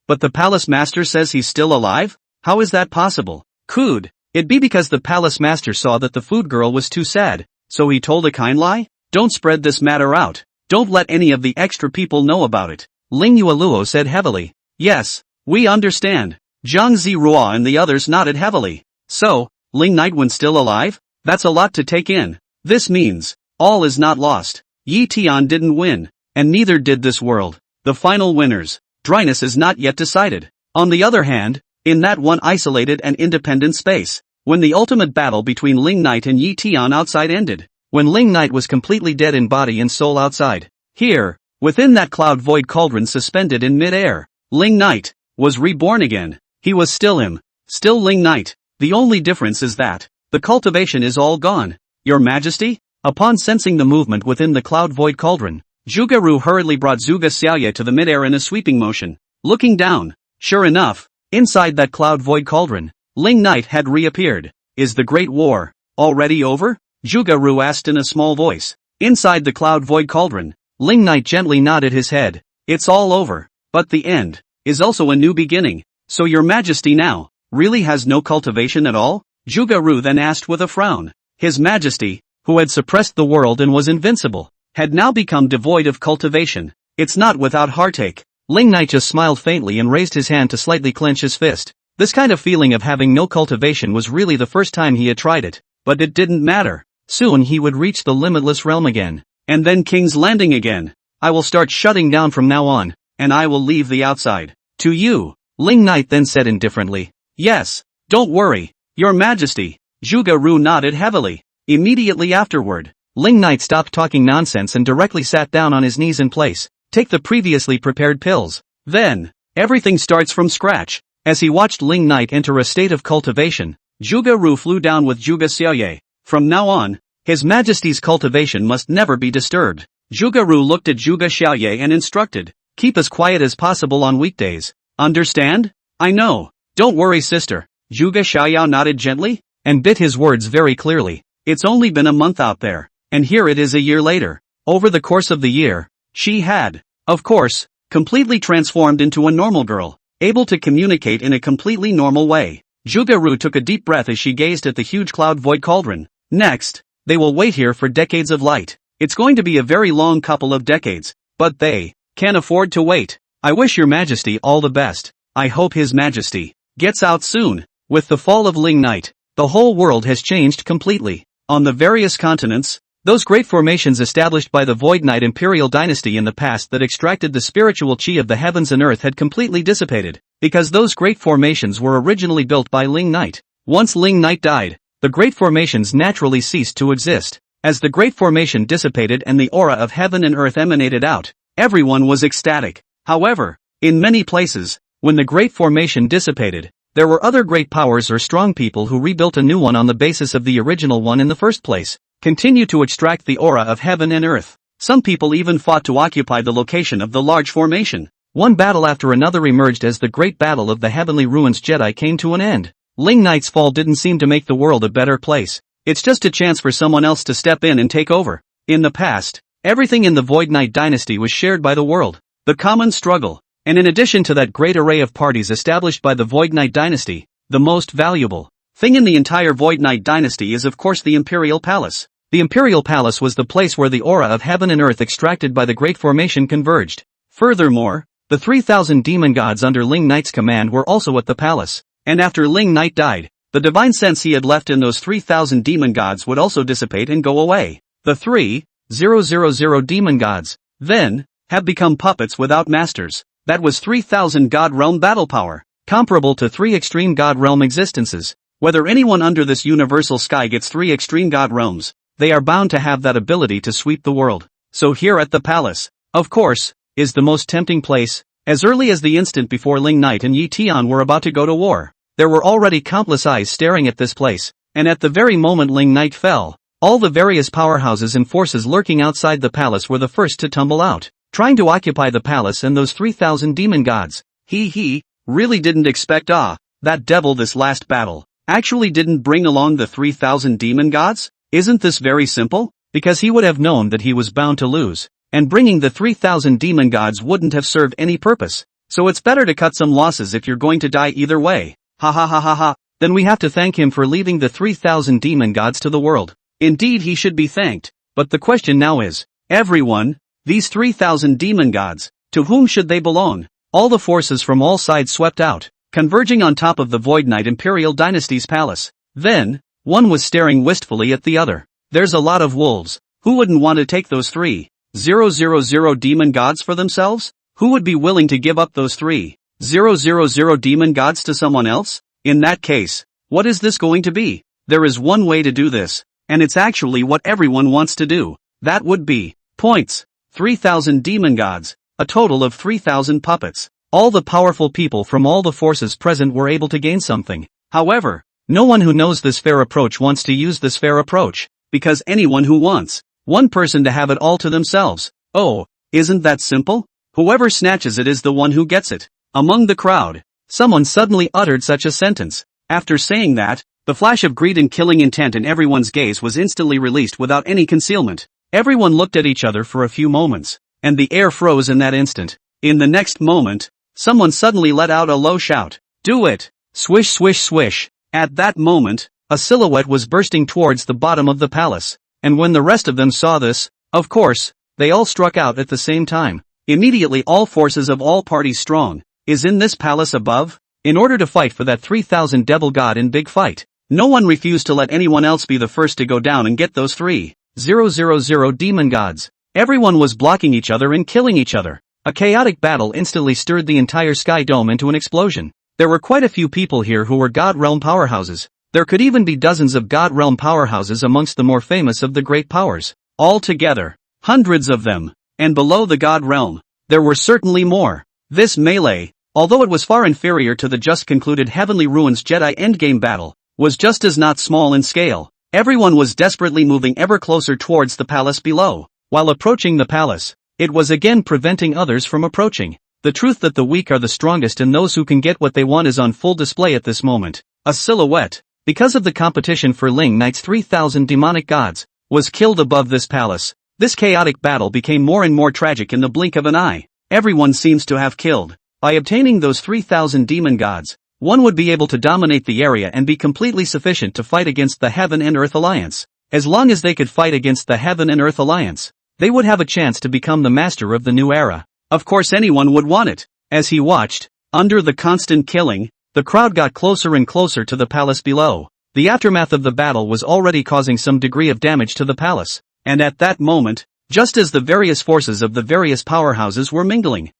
Speaker 1: But the Palace Master says he's still alive? How is that possible? Could it be because the Palace Master saw that the food girl was too sad, so he told a kind lie? Don't spread this matter out. Don't let any of the extra people know about it. Ling Yuluo said heavily. Yes, we understand. Jiang Zirua and the others nodded heavily. So, Ling Knight was still alive? That's a lot to take in. This means, all is not lost. Yi Tian didn't win, and neither did this world. The final winners, dryness is not yet decided. On the other hand, in that one isolated and independent space, when the ultimate battle between Ling Knight and Yi Tian outside ended, when Ling Knight was completely dead in body and soul outside, here, within that cloud void cauldron suspended in mid-air, Ling Knight was reborn again. He was still him, still Ling Knight. The only difference is that the cultivation is all gone. Your Majesty? Upon sensing the movement within the cloud void cauldron, Zhugaru hurriedly brought Zhuge Xiaoye to the midair in a sweeping motion. Looking down, sure enough, inside that cloud void cauldron, Ling Knight had reappeared. Is the Great War already over? Zhugaru asked in a small voice. Inside the cloud void cauldron, Ling Knight gently nodded his head. It's all over. But the end is also a new beginning. So your Majesty now really has no cultivation at all? Zhugaru then asked with a frown. His Majesty, who had suppressed the world and was invincible, had now become devoid of cultivation. It's not without heartache. Ling Knight just smiled faintly and raised his hand to slightly clench his fist. This kind of feeling of having no cultivation was really the first time he had tried it. But it didn't matter. Soon he would reach the limitless realm again. And then King's Landing again. I will start shutting down from now on, and I will leave the outside to you. Ling Knight then said indifferently. Yes. Don't worry, Your Majesty. Zhuge Ru nodded heavily. Immediately afterward, Ling Knight stopped talking nonsense and directly sat down on his knees in place. Take the previously prepared pills. Then, everything starts from scratch. As he watched Ling Knight enter a state of cultivation, Zhuge Ru flew down with Zhuge Xiaoye. From now on, His Majesty's cultivation must never be disturbed. Zhuge Ru looked at Zhuge Xiaoye and instructed, keep as quiet as possible on weekdays. Understand? I know. Don't worry, sister. Zhuge Xiaoyao nodded gently, and bit his words very clearly. It's only been a month out there, and here it is a year later. Over the course of the year, she had, of course, completely transformed into a normal girl, able to communicate in a completely normal way. Zhuge Ru took a deep breath as she gazed at the huge cloud void cauldron. Next, they will wait here for decades of light. It's going to be a very long couple of decades, but they can't afford to wait. I wish Your Majesty all the best. I hope His Majesty gets out soon. With the fall of Ling Knight, the whole world has changed completely. On the various continents, those great formations established by the Void Knight Imperial Dynasty in the past that extracted the spiritual chi of the heavens and earth had completely dissipated, because those great formations were originally built by Ling Knight. Once Ling Knight died, the great formations naturally ceased to exist. As the great formation dissipated and the aura of heaven and earth emanated out, everyone was ecstatic. However, in many places, when the great formation dissipated, there were other great powers or strong people who rebuilt a new one on the basis of the original one in the first place, continue to extract the aura of heaven and earth. Some people even fought to occupy the location of the large formation. One battle after another emerged as the great battle of the Heavenly Ruins Jedi came to an end. Ling Knight's fall didn't seem to make the world a better place. It's just a chance for someone else to step in and take over. In the past, everything in the Void Knight dynasty was shared by the world. The common struggle. And in addition to that great array of parties established by the Void Knight dynasty, the most valuable thing in the entire Void Knight dynasty is of course the Imperial Palace. The Imperial Palace was the place where the aura of heaven and earth extracted by the Great Formation converged. Furthermore, the 3,000 demon gods under Ling Knight's command were also at the palace. And after Ling Knight died, the divine sense he had left in those 3,000 demon gods would also dissipate and go away. The 3,000 demon gods, then, have become puppets without masters. That was 3,000 God Realm battle power, comparable to 3 extreme God Realm existences. Whether anyone under this universal sky gets 3 extreme God Realms, they are bound to have that ability to sweep the world. So here at the palace, of course, is the most tempting place. As early as the instant before Ling Knight and Yi Tian were about to go to war, there were already countless eyes staring at this place, and at the very moment Ling Knight fell, all the various powerhouses and forces lurking outside the palace were the first to tumble out, trying to occupy the palace and those 3,000 demon gods. He really didn't expect that devil this last battle actually didn't bring along the 3,000 demon gods? Isn't this very simple? Because he would have known that he was bound to lose, and bringing the 3,000 demon gods wouldn't have served any purpose. So it's better to cut some losses if you're going to die either way. Ha ha ha ha ha. Then we have to thank him for leaving the 3,000 demon gods to the world. Indeed he should be thanked. But the question now is, everyone, these 3,000 demon gods, to whom should they belong? All the forces from all sides swept out, converging on top of the Void Knight Imperial Dynasty's palace. Then, one was staring wistfully at the other. There's a lot of wolves. Who wouldn't want to take those 3,000 demon gods for themselves? Who would be willing to give up those 3,000 demon gods to someone else? In that case, what is this going to be? There is one way to do this, and it's actually what everyone wants to do. That would be points. 3,000 demon gods, a total of 3,000 puppets. All the powerful people from all the forces present were able to gain something. However, no one who knows this fair approach wants to use this fair approach, because anyone who wants one person to have it all to themselves. Oh, isn't that simple? Whoever snatches it is the one who gets it. Among the crowd, someone suddenly uttered such a sentence. After saying that, the flash of greed and killing intent in everyone's gaze was instantly released without any concealment. Everyone looked at each other for a few moments, and the air froze in that instant. In the next moment, someone suddenly let out a low shout. Do it! Swish swish swish. At that moment, a silhouette was bursting towards the bottom of the palace, and when the rest of them saw this, of course, they all struck out at the same time. Immediately all forces of all parties strong is in this palace above, in order to fight for that 3,000 devil god in big fight. No one refused to let anyone else be the first to go down and get those 3,000 demon gods. Everyone was blocking each other and killing each other. A chaotic battle instantly stirred the entire sky dome into an explosion. There were quite a few people here who were God Realm powerhouses. There could even be dozens of God Realm powerhouses amongst the more famous of the great powers. Altogether, hundreds of them. And below the God Realm, there were certainly more. This melee, although it was far inferior to the just concluded Heavenly Ruins Jedi Endgame battle, was just as not small in scale. Everyone was desperately moving ever closer towards the palace below. While approaching the palace, it was again preventing others from approaching. The truth that the weak are the strongest and those who can get what they want is on full display at this moment. A silhouette, because of the competition for Ling Knight's 3,000 demonic gods, was killed above this palace. This chaotic battle became more and more tragic in the blink of an eye. Everyone seems to have killed. By obtaining those 3,000 demon gods, one would be able to dominate the area and be completely sufficient to fight against the Heaven and Earth Alliance. As long as they could fight against the Heaven and Earth Alliance, they would have a chance to become the master of the new era. Of course anyone would want it. As he watched, under the constant killing, the crowd got closer and closer to the palace below. The aftermath of the battle was already causing some degree of damage to the palace. And at that moment, just as the various forces of the various powerhouses were mingling,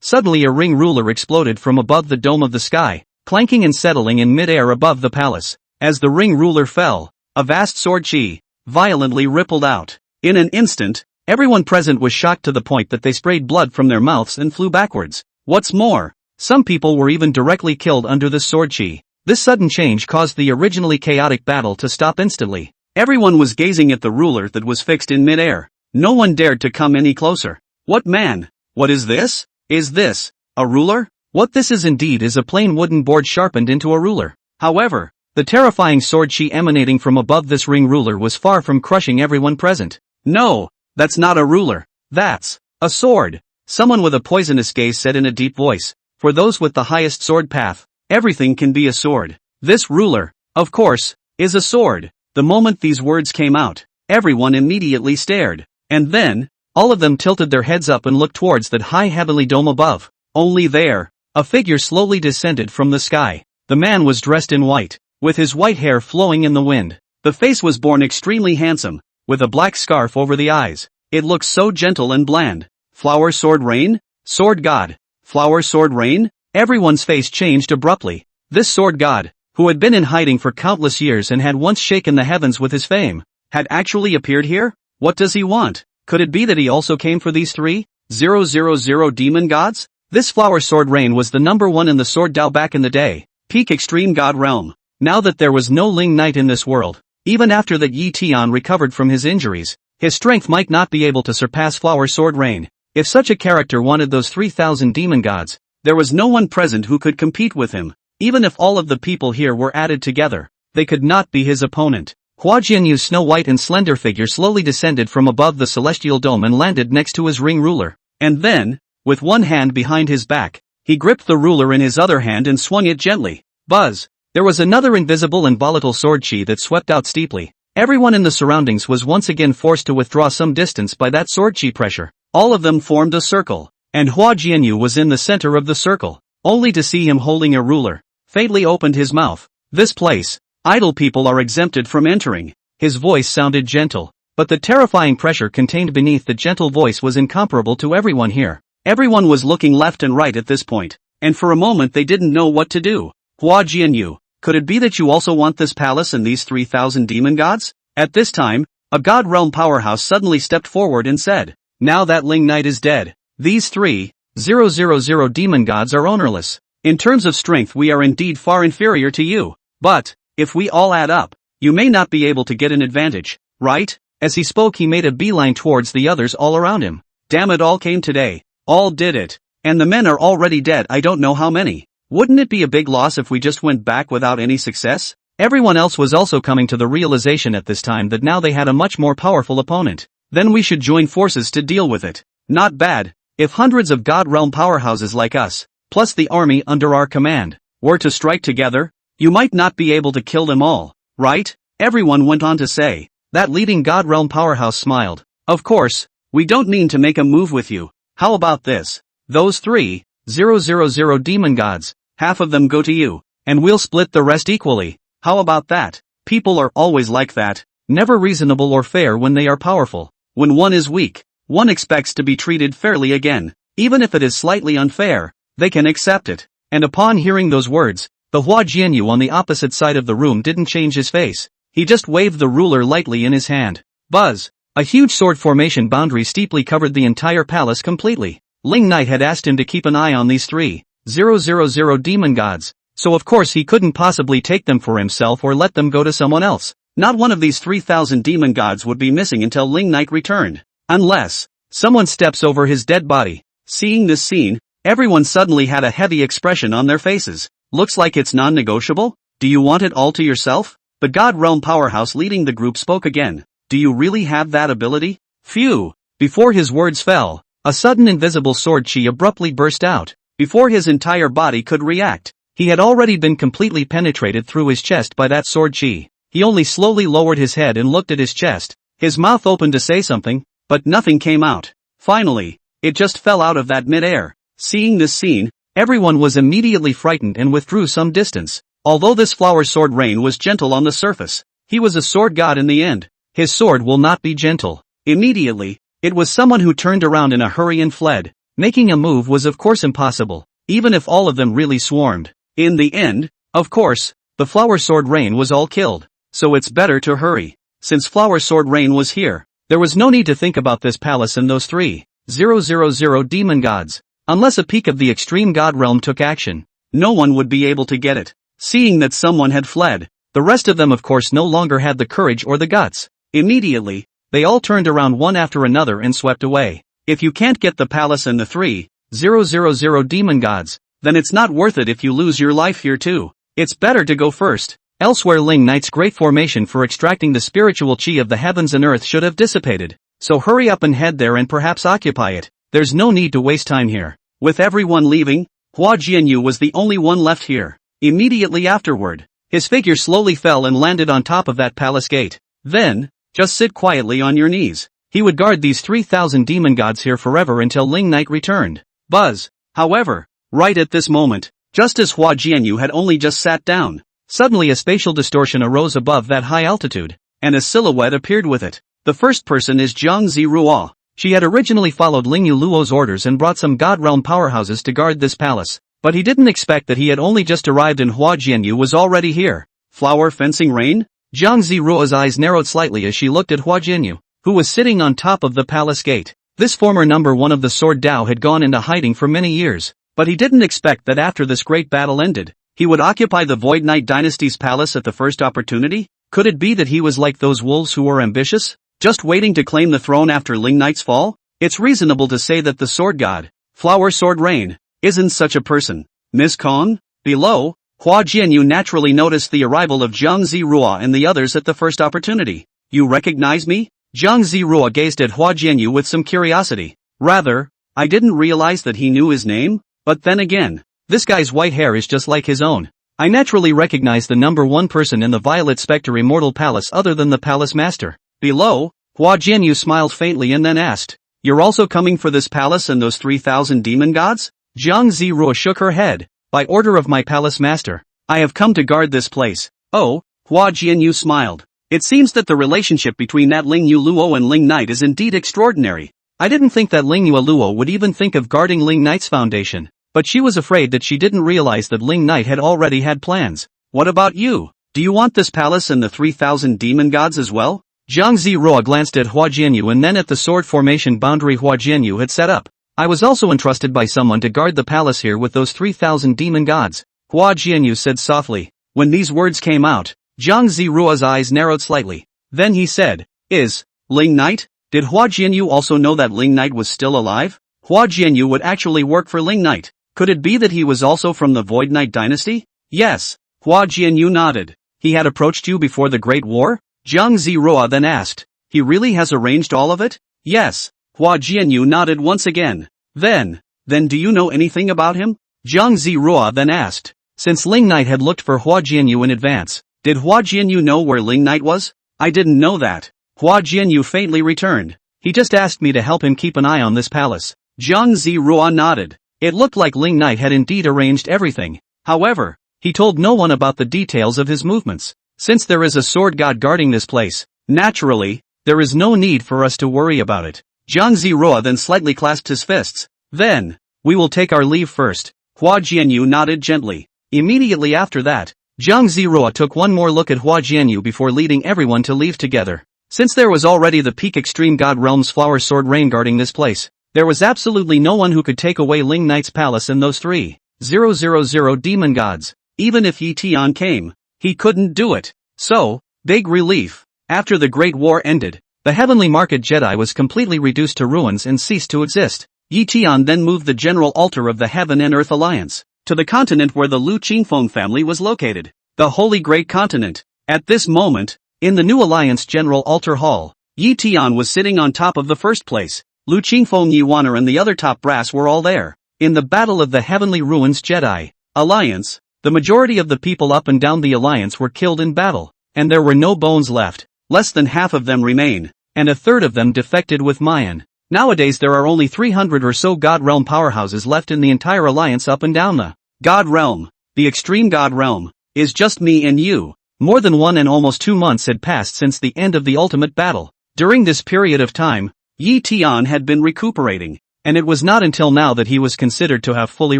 Speaker 1: suddenly a ring ruler exploded from above the dome of the sky, clanking and settling in mid-air above the palace. As the ring ruler fell, a vast sword chi violently rippled out. In an instant, everyone present was shocked to the point that they sprayed blood from their mouths and flew backwards. What's more, some people were even directly killed under the sword chi. This sudden change caused the originally chaotic battle to stop instantly. Everyone was gazing at the ruler that was fixed in mid-air. No one dared to come any closer. What man? What is this? Is this a ruler? What this is indeed is a plain wooden board sharpened into a ruler. However, the terrifying sword chi emanating from above this ring ruler was far from crushing everyone present. No, that's not a ruler. That's a sword. Someone with a poisonous gaze said in a deep voice. For those with the highest sword path, everything can be a sword. This ruler, of course, is a sword. The moment these words came out, everyone immediately stared. And then, all of them tilted their heads up and looked towards that high heavenly dome above. Only there, a figure slowly descended from the sky. The man was dressed in white, with his white hair flowing in the wind. The face was born extremely handsome, with a black scarf over the eyes. It looked so gentle and bland. Flower Sword Rain? Sword God. Flower Sword Rain? Everyone's face changed abruptly. This sword god, who had been in hiding for countless years and had once shaken the heavens with his fame, had actually appeared here? What does he want? Could it be that he also came for these 3,000 demon gods? This Flower Sword Rain was the number one in the Sword Dao back in the day, peak extreme god realm. Now that there was no Ling Knight in this world, even after that Yi Tian recovered from his injuries, his strength might not be able to surpass Flower Sword Rain. If such a character wanted those 3,000 demon gods, there was no one present who could compete with him. Even if all of the people here were added together, they could not be his opponent. Hua Jianyu's snow white and slender figure slowly descended from above the celestial dome and landed next to his ring ruler. And then, with one hand behind his back, he gripped the ruler in his other hand and swung it gently. Buzz! There was another invisible and volatile sword chi that swept out steeply. Everyone in the surroundings was once again forced to withdraw some distance by that sword chi pressure. All of them formed a circle, and Hua Jianyu was in the center of the circle, only to see him holding a ruler. Fatally opened his mouth. This place, idle people are exempted from entering. His voice sounded gentle, but the terrifying pressure contained beneath the gentle voice was incomparable to everyone here. Everyone was looking left and right at this point, and for a moment they didn't know what to do. Hua Jianyu, could it be that you also want this palace and these 3,000 demon gods? At this time, a god realm powerhouse suddenly stepped forward and said, now that Ling Knight is dead, these 3,000 demon gods are ownerless. In terms of strength we are indeed far inferior to you. But, if we all add up, you may not be able to get an advantage, right? As he spoke he made a beeline towards the others all around him. Damn it, all came today. All did it. And the men are already dead, I don't know how many. Wouldn't it be a big loss if we just went back without any success? Everyone else was also coming to the realization at this time that now they had a much more powerful opponent. Then we should join forces to deal with it. Not bad. If hundreds of God realm powerhouses like us, plus the army under our command, were to strike together, you might not be able to kill them all, right? Everyone went on to say. That leading God realm powerhouse smiled. Of course, we don't mean to make a move with you. How about this? Those 3,000 demon gods, half of them go to you, and we'll split the rest equally. How about that? People are always like that, never reasonable or fair when they are powerful. When one is weak, one expects to be treated fairly again. Even if it is slightly unfair, they can accept it. And upon hearing those words, the Hua Jianyu on the opposite side of the room didn't change his face. He just waved the ruler lightly in his hand. Buzz! A huge sword formation boundary steeply covered the entire palace completely. Ling Knight had asked him to keep an eye on these 3,000 demon gods, so of course he couldn't possibly take them for himself or let them go to someone else. Not one of these 3,000 demon gods would be missing until Ling Knight returned. Unless someone steps over his dead body. Seeing this scene, everyone suddenly had a heavy expression on their faces. Looks like it's non-negotiable? Do you want it all to yourself? The God Realm powerhouse leading the group spoke again. Do you really have that ability? Phew! Before his words fell, a sudden invisible sword chi abruptly burst out. Before his entire body could react, he had already been completely penetrated through his chest by that sword chi. He only slowly lowered his head and looked at his chest, his mouth opened to say something, but nothing came out. Finally, it just fell out of that mid-air. Seeing this scene, everyone was immediately frightened and withdrew some distance. Although this flower sword rain was gentle on the surface, he was a sword god in the end. His sword will not be gentle. Immediately, it was someone who turned around in a hurry and fled. Making a move was of course impossible, even if all of them really swarmed. In the end, of course, the flower sword rain was all killed. So it's better to hurry. Since flower sword rain was here, there was no need to think about this palace and those 3,000 demon gods. Unless a peak of the extreme god realm took action, no one would be able to get it. Seeing that someone had fled, the rest of them of course no longer had the courage or the guts. Immediately, they all turned around one after another and swept away. If you can't get the palace and the 3,000 demon gods, then it's not worth it if you lose your life here too. It's better to go first. Elsewhere Ling Knight's great formation for extracting the spiritual chi of the heavens and earth should have dissipated. So hurry up and head there and perhaps occupy it. There's no need to waste time here. With everyone leaving, Hua Jianyu was the only one left here. Immediately afterward, his figure slowly fell and landed on top of that palace gate. Then, just sit quietly on your knees. He would guard these 3,000 demon gods here forever until Ling Knight returned. Buzz! However, right at this moment, just as Hua Jianyu had only just sat down, suddenly a spatial distortion arose above that high altitude, and a silhouette appeared with it. The first person is Zhang Ziruo. She had originally followed Lingyu Luo's orders and brought some God Realm powerhouses to guard this palace, but he didn't expect that he had only just arrived and Hua Jianyu was already here. Flower fencing rain? Zhang Ziruo's eyes narrowed slightly as she looked at Hua Jianyu, who was sitting on top of the palace gate. This former number one of the Sword Dao had gone into hiding for many years, but he didn't expect that after this great battle ended, he would occupy the Void Knight dynasty's palace at the first opportunity. Could it be that he was like those wolves who were ambitious, just waiting to claim the throne after Ling Knight's fall? It's reasonable to say that the sword god, Flower Sword Rain, isn't such a person. Miss Kong? Below, Hua Jianyu naturally noticed the arrival of Zhang Ziruo and the others at the first opportunity. You recognize me? Zhang Ziruo gazed at Hua Jianyu with some curiosity. Rather, I didn't realize that he knew his name, but then again, this guy's white hair is just like his own. I naturally recognize the number one person in the Violet Spectre Immortal Palace other than the Palace Master. Below, Hua Jianyu smiled faintly and then asked, You're also coming for this palace and those 3,000 demon gods? Zhang Ziruo shook her head. By order of my Palace Master, I have come to guard this place. Oh, Hua Jianyu smiled. It seems that the relationship between that Lingyu Luo and Ling Knight is indeed extraordinary. I didn't think that Lingyu Luo would even think of guarding Ling Knight's foundation, but she was afraid that she didn't realize that Ling Knight had already had plans. What about you? Do you want this palace and the 3,000 demon gods as well? Zhang Ziruo glanced at Hua Jianyu and then at the sword formation boundary Hua Jianyu had set up. I was also entrusted by someone to guard the palace here with those 3,000 demon gods, Hua Jianyu said softly. When these words came out, Zhang Ziruo's eyes narrowed slightly. Then he said, Is Ling Knight? Did Hua Jianyu also know that Ling Knight was still alive? Hua Jianyu would actually work for Ling Knight. Could it be that he was also from the Void Knight dynasty? Yes. Hua Jianyu nodded. He had approached you before the Great War? Zhang Ziruo then asked. He really has arranged all of it? Yes. Hua Jianyu nodded once again. Then do you know anything about him? Zhang Ziruo then asked. Since Ling Knight had looked for Hua Jianyu in advance, did Hua Jianyu know where Ling Knight was? I didn't know that. Hua Jianyu faintly returned. He just asked me to help him keep an eye on this palace. Zhang Ziruo nodded. It looked like Ling Knight had indeed arranged everything. However, he told no one about the details of his movements. Since there is a sword god guarding this place, naturally, there is no need for us to worry about it. Zhang Ziruo then slightly clasped his fists. Then, we will take our leave first. Hua Jianyu nodded gently. Immediately after that, Jiang Ziruo took one more look at Hua Jianyu before leading everyone to leave together. Since there was already the peak extreme god realm's flower sword rain guarding this place, there was absolutely no one who could take away Ling Knight's palace and those 3,000 demon gods. Even if Yi Tian came, he couldn't do it. So, big relief. After the Great War ended, the Heavenly Market Jedi was completely reduced to ruins and ceased to exist. Yi Tian then moved the general altar of the Heaven and Earth Alliance to the continent where the Lu Qingfeng family was located, the Holy Great Continent. At this moment, in the new Alliance General Altar Hall, Yi Tian was sitting on top of the first place. Lu Qingfeng, Yi Waner and the other top brass were all there. In the Battle of the Heavenly Ruins Jedi Alliance, the majority of the people up and down the Alliance were killed in battle, and there were no bones left. Less than half of them remain, and a third of them defected with Mayan. Nowadays there are only 300 or so God Realm powerhouses left in the entire Alliance up and down the God Realm. The Extreme God Realm is just me and you. More than 1 and almost 2 months had passed since the end of the ultimate battle. During this period of time, Yi Tian had been recuperating, and it was not until now that he was considered to have fully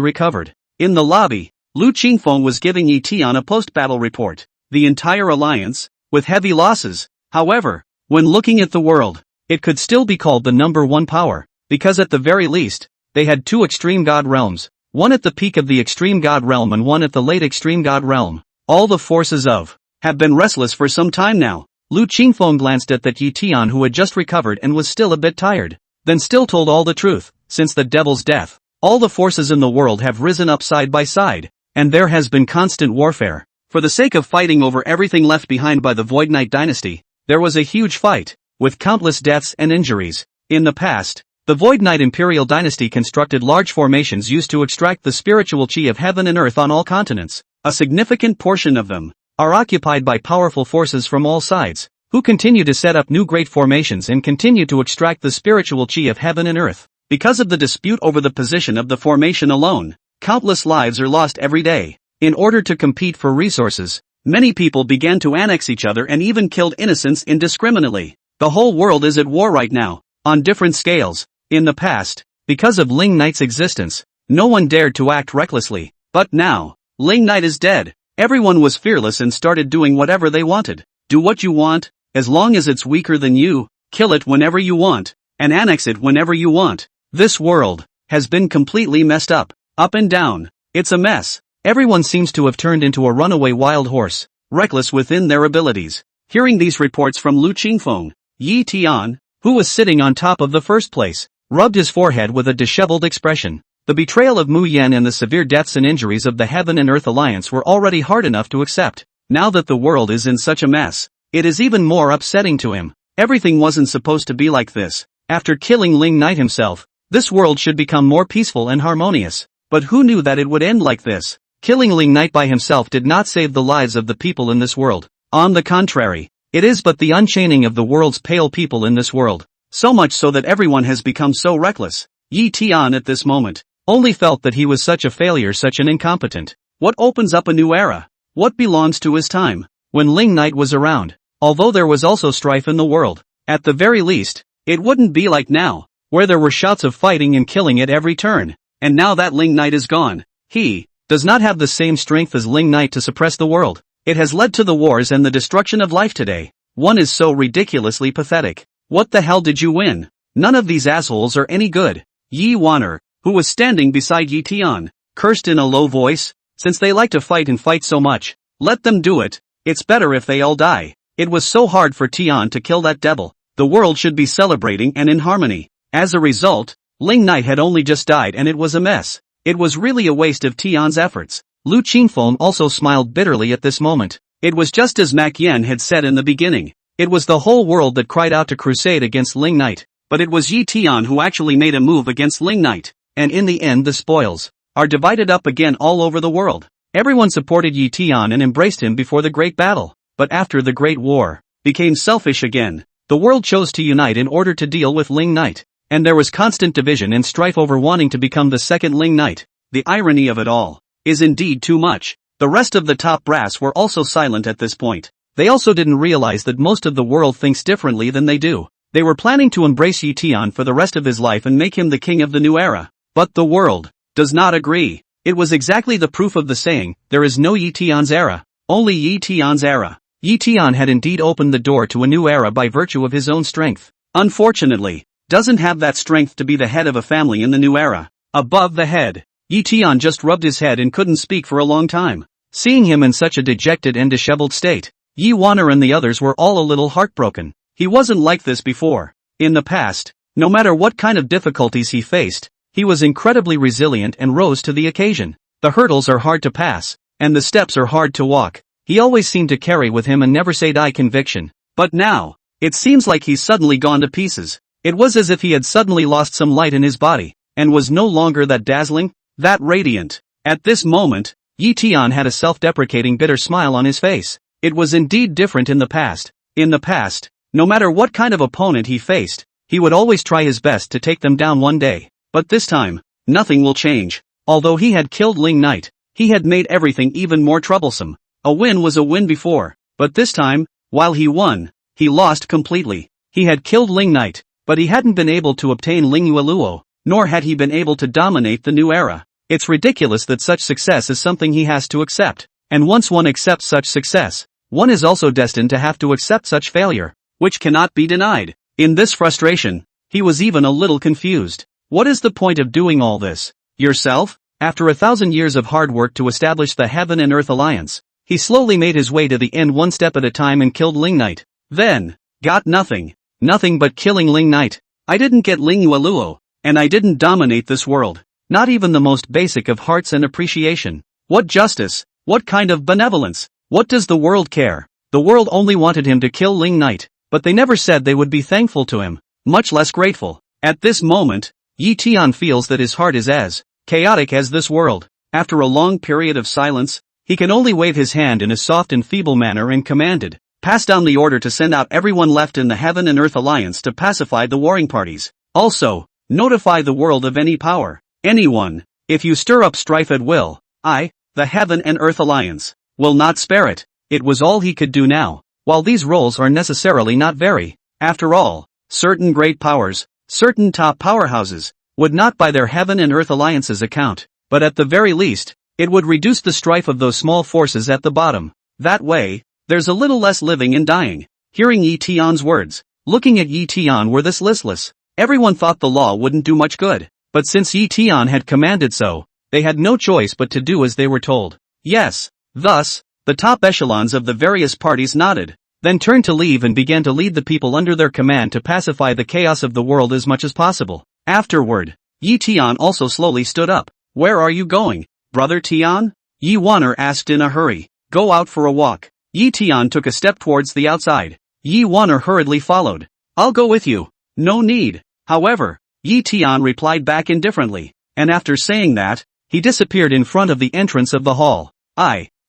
Speaker 1: recovered. In the lobby, Lu Qingfeng was giving Yi Tian a post-battle report. The entire Alliance, with heavy losses. However, when looking at the world, it could still be called the #1 power, because at the very least, they had 2 extreme god realms, one at the peak of the extreme god realm and one at the late extreme god realm. All the forces of have been restless for some time now. Lu Qingfeng glanced at that Yi Tian who had just recovered and was still a bit tired, then still told all the truth. Since the devil's death, all the forces in the world have risen up side by side, and there has been constant warfare. For the sake of fighting over everything left behind by the Void Knight dynasty, there was a huge fight, with countless deaths and injuries. In the past, the Void Knight Imperial dynasty constructed large formations used to extract the spiritual chi of heaven and earth on all continents. A significant portion of them are occupied by powerful forces from all sides, who continue to set up new great formations and continue to extract the spiritual chi of heaven and earth. Because of the dispute over the position of the formation alone, countless lives are lost every day. In order to compete for resources, many people began to annex each other and even killed innocents indiscriminately. The whole world is at war right now, on different scales. In the past, because of Ling Knight's existence, no one dared to act recklessly. But now, Ling Knight is dead. Everyone was fearless and started doing whatever they wanted. Do what you want, as long as it's weaker than you, kill it whenever you want, and annex it whenever you want. This world has been completely messed up and down. It's a mess. Everyone seems to have turned into a runaway wild horse, reckless within their abilities. Hearing these reports from Lu Qingfeng, Yi Tian, who was sitting on top of the first place, rubbed his forehead with a disheveled expression. The betrayal of Mu Yan and the severe deaths and injuries of the Heaven and Earth Alliance were already hard enough to accept. Now that the world is in such a mess, it is even more upsetting to him. Everything wasn't supposed to be like this. After killing Ling Knight himself, this world should become more peaceful and harmonious. But who knew that it would end like this? Killing Ling Knight by himself did not save the lives of the people in this world. On the contrary, it is but the unchaining of the world's pale people in this world. So much so that everyone has become so reckless. Yi Tian at this moment only felt that he was such a failure, such an incompetent. What opens up a new era? What belongs to his time? When Ling Knight was around, although there was also strife in the world, at the very least, it wouldn't be like now, where there were shouts of fighting and killing at every turn. And now that Ling Knight is gone, he does not have the same strength as Ling Knight to suppress the world. It has led to the wars and the destruction of life today. One is so ridiculously pathetic. What the hell did you win? None of these assholes are any good. Yi Waner, who was standing beside Yi Tian, cursed in a low voice. Since they like to fight and fight so much, let them do it. It's better if they all die. It was so hard for Tian to kill that devil. The world should be celebrating and in harmony. As a result, Ling Knight had only just died and it was a mess. It was really a waste of Tian's efforts. Lu Qingfeng also smiled bitterly at this moment. It was just as Mac Yen had said in the beginning. It was the whole world that cried out to crusade against Ling Knight, but it was Yi Tian who actually made a move against Ling Knight. And in the end the spoils are divided up again all over the world. Everyone supported Yi Tian and embraced him before the great battle. But after the Great War became selfish again, the world chose to unite in order to deal with Ling Knight. And there was constant division and strife over wanting to become the second Ling Knight. The irony of it all is indeed too much. The rest of the top brass were also silent at this point. They also didn't realize that most of the world thinks differently than they do. They were planning to embrace Yi Tian for the rest of his life and make him the king of the new era. But the world does not agree. It was exactly the proof of the saying, there is no Yi Tian's era, only Yi Tian's era. Yi Tian had indeed opened the door to a new era by virtue of his own strength. Unfortunately, doesn't have that strength to be the head of a family in the new era. Above the head, Yi Tian just rubbed his head and couldn't speak for a long time. Seeing him in such a dejected and disheveled state, Yi Wanner and the others were all a little heartbroken. He wasn't like this before. In the past, no matter what kind of difficulties he faced, he was incredibly resilient and rose to the occasion. The hurdles are hard to pass, and the steps are hard to walk. He always seemed to carry with him a never-say-die conviction. But now, it seems like he's suddenly gone to pieces. It was as if he had suddenly lost some light in his body, and was no longer that dazzling, that radiant. At this moment, Yi Tian had a self-deprecating bitter smile on his face. It was indeed different in the past. In the past, no matter what kind of opponent he faced, he would always try his best to take them down one day. But this time, nothing will change. Although he had killed Ling Knight, he had made everything even more troublesome. A win was a win before, but this time, while he won, he lost completely. He had killed Ling Knight, but he hadn't been able to obtain Ling Yueluo, nor had he been able to dominate the new era. It's ridiculous that such success is something he has to accept, and once one accepts such success, one is also destined to have to accept such failure, which cannot be denied. In this frustration, he was even a little confused. What is the point of doing all this? Yourself? After 1,000 years of hard work to establish the Heaven and Earth Alliance, he slowly made his way to the end one step at a time and killed Ling Knight. Then, got nothing. Nothing but killing Ling Knight. I didn't get Ling Yueluo, and I didn't dominate this world. Not even the most basic of hearts and appreciation. What justice? What kind of benevolence? What does the world care? The world only wanted him to kill Ling Knight, but they never said they would be thankful to him, much less grateful. At this moment, Yi Tian feels that his heart is as chaotic as this world. After a long period of silence, he can only wave his hand in a soft and feeble manner and commanded, pass down the order to send out everyone left in the Heaven and Earth Alliance to pacify the warring parties. Also, notify the world of any power, anyone, if you stir up strife at will, I, the Heaven and Earth Alliance, will not spare it. It was all he could do now. While these roles are necessarily not very, after all, certain great powers, certain top powerhouses, would not by their Heaven and Earth Alliance's account, but at the very least, it would reduce the strife of those small forces at the bottom. That way, there's a little less living and dying. Hearing Yi Tian's words, looking at Yi Tian were this listless. Everyone thought the law wouldn't do much good, but since Yi Tian had commanded so, they had no choice but to do as they were told. Yes. Thus, the top echelons of the various parties nodded, then turned to leave and began to lead the people under their command to pacify the chaos of the world as much as possible. Afterward, Yi Tian also slowly stood up. Where are you going, Brother Tian? Yi Wanner asked in a hurry. Go out for a walk. Yi Tian took a step towards the outside. Yi Wanner hurriedly followed. I'll go with you. No need. However, Yi Tian replied back indifferently, and after saying that, he disappeared in front of the entrance of the hall.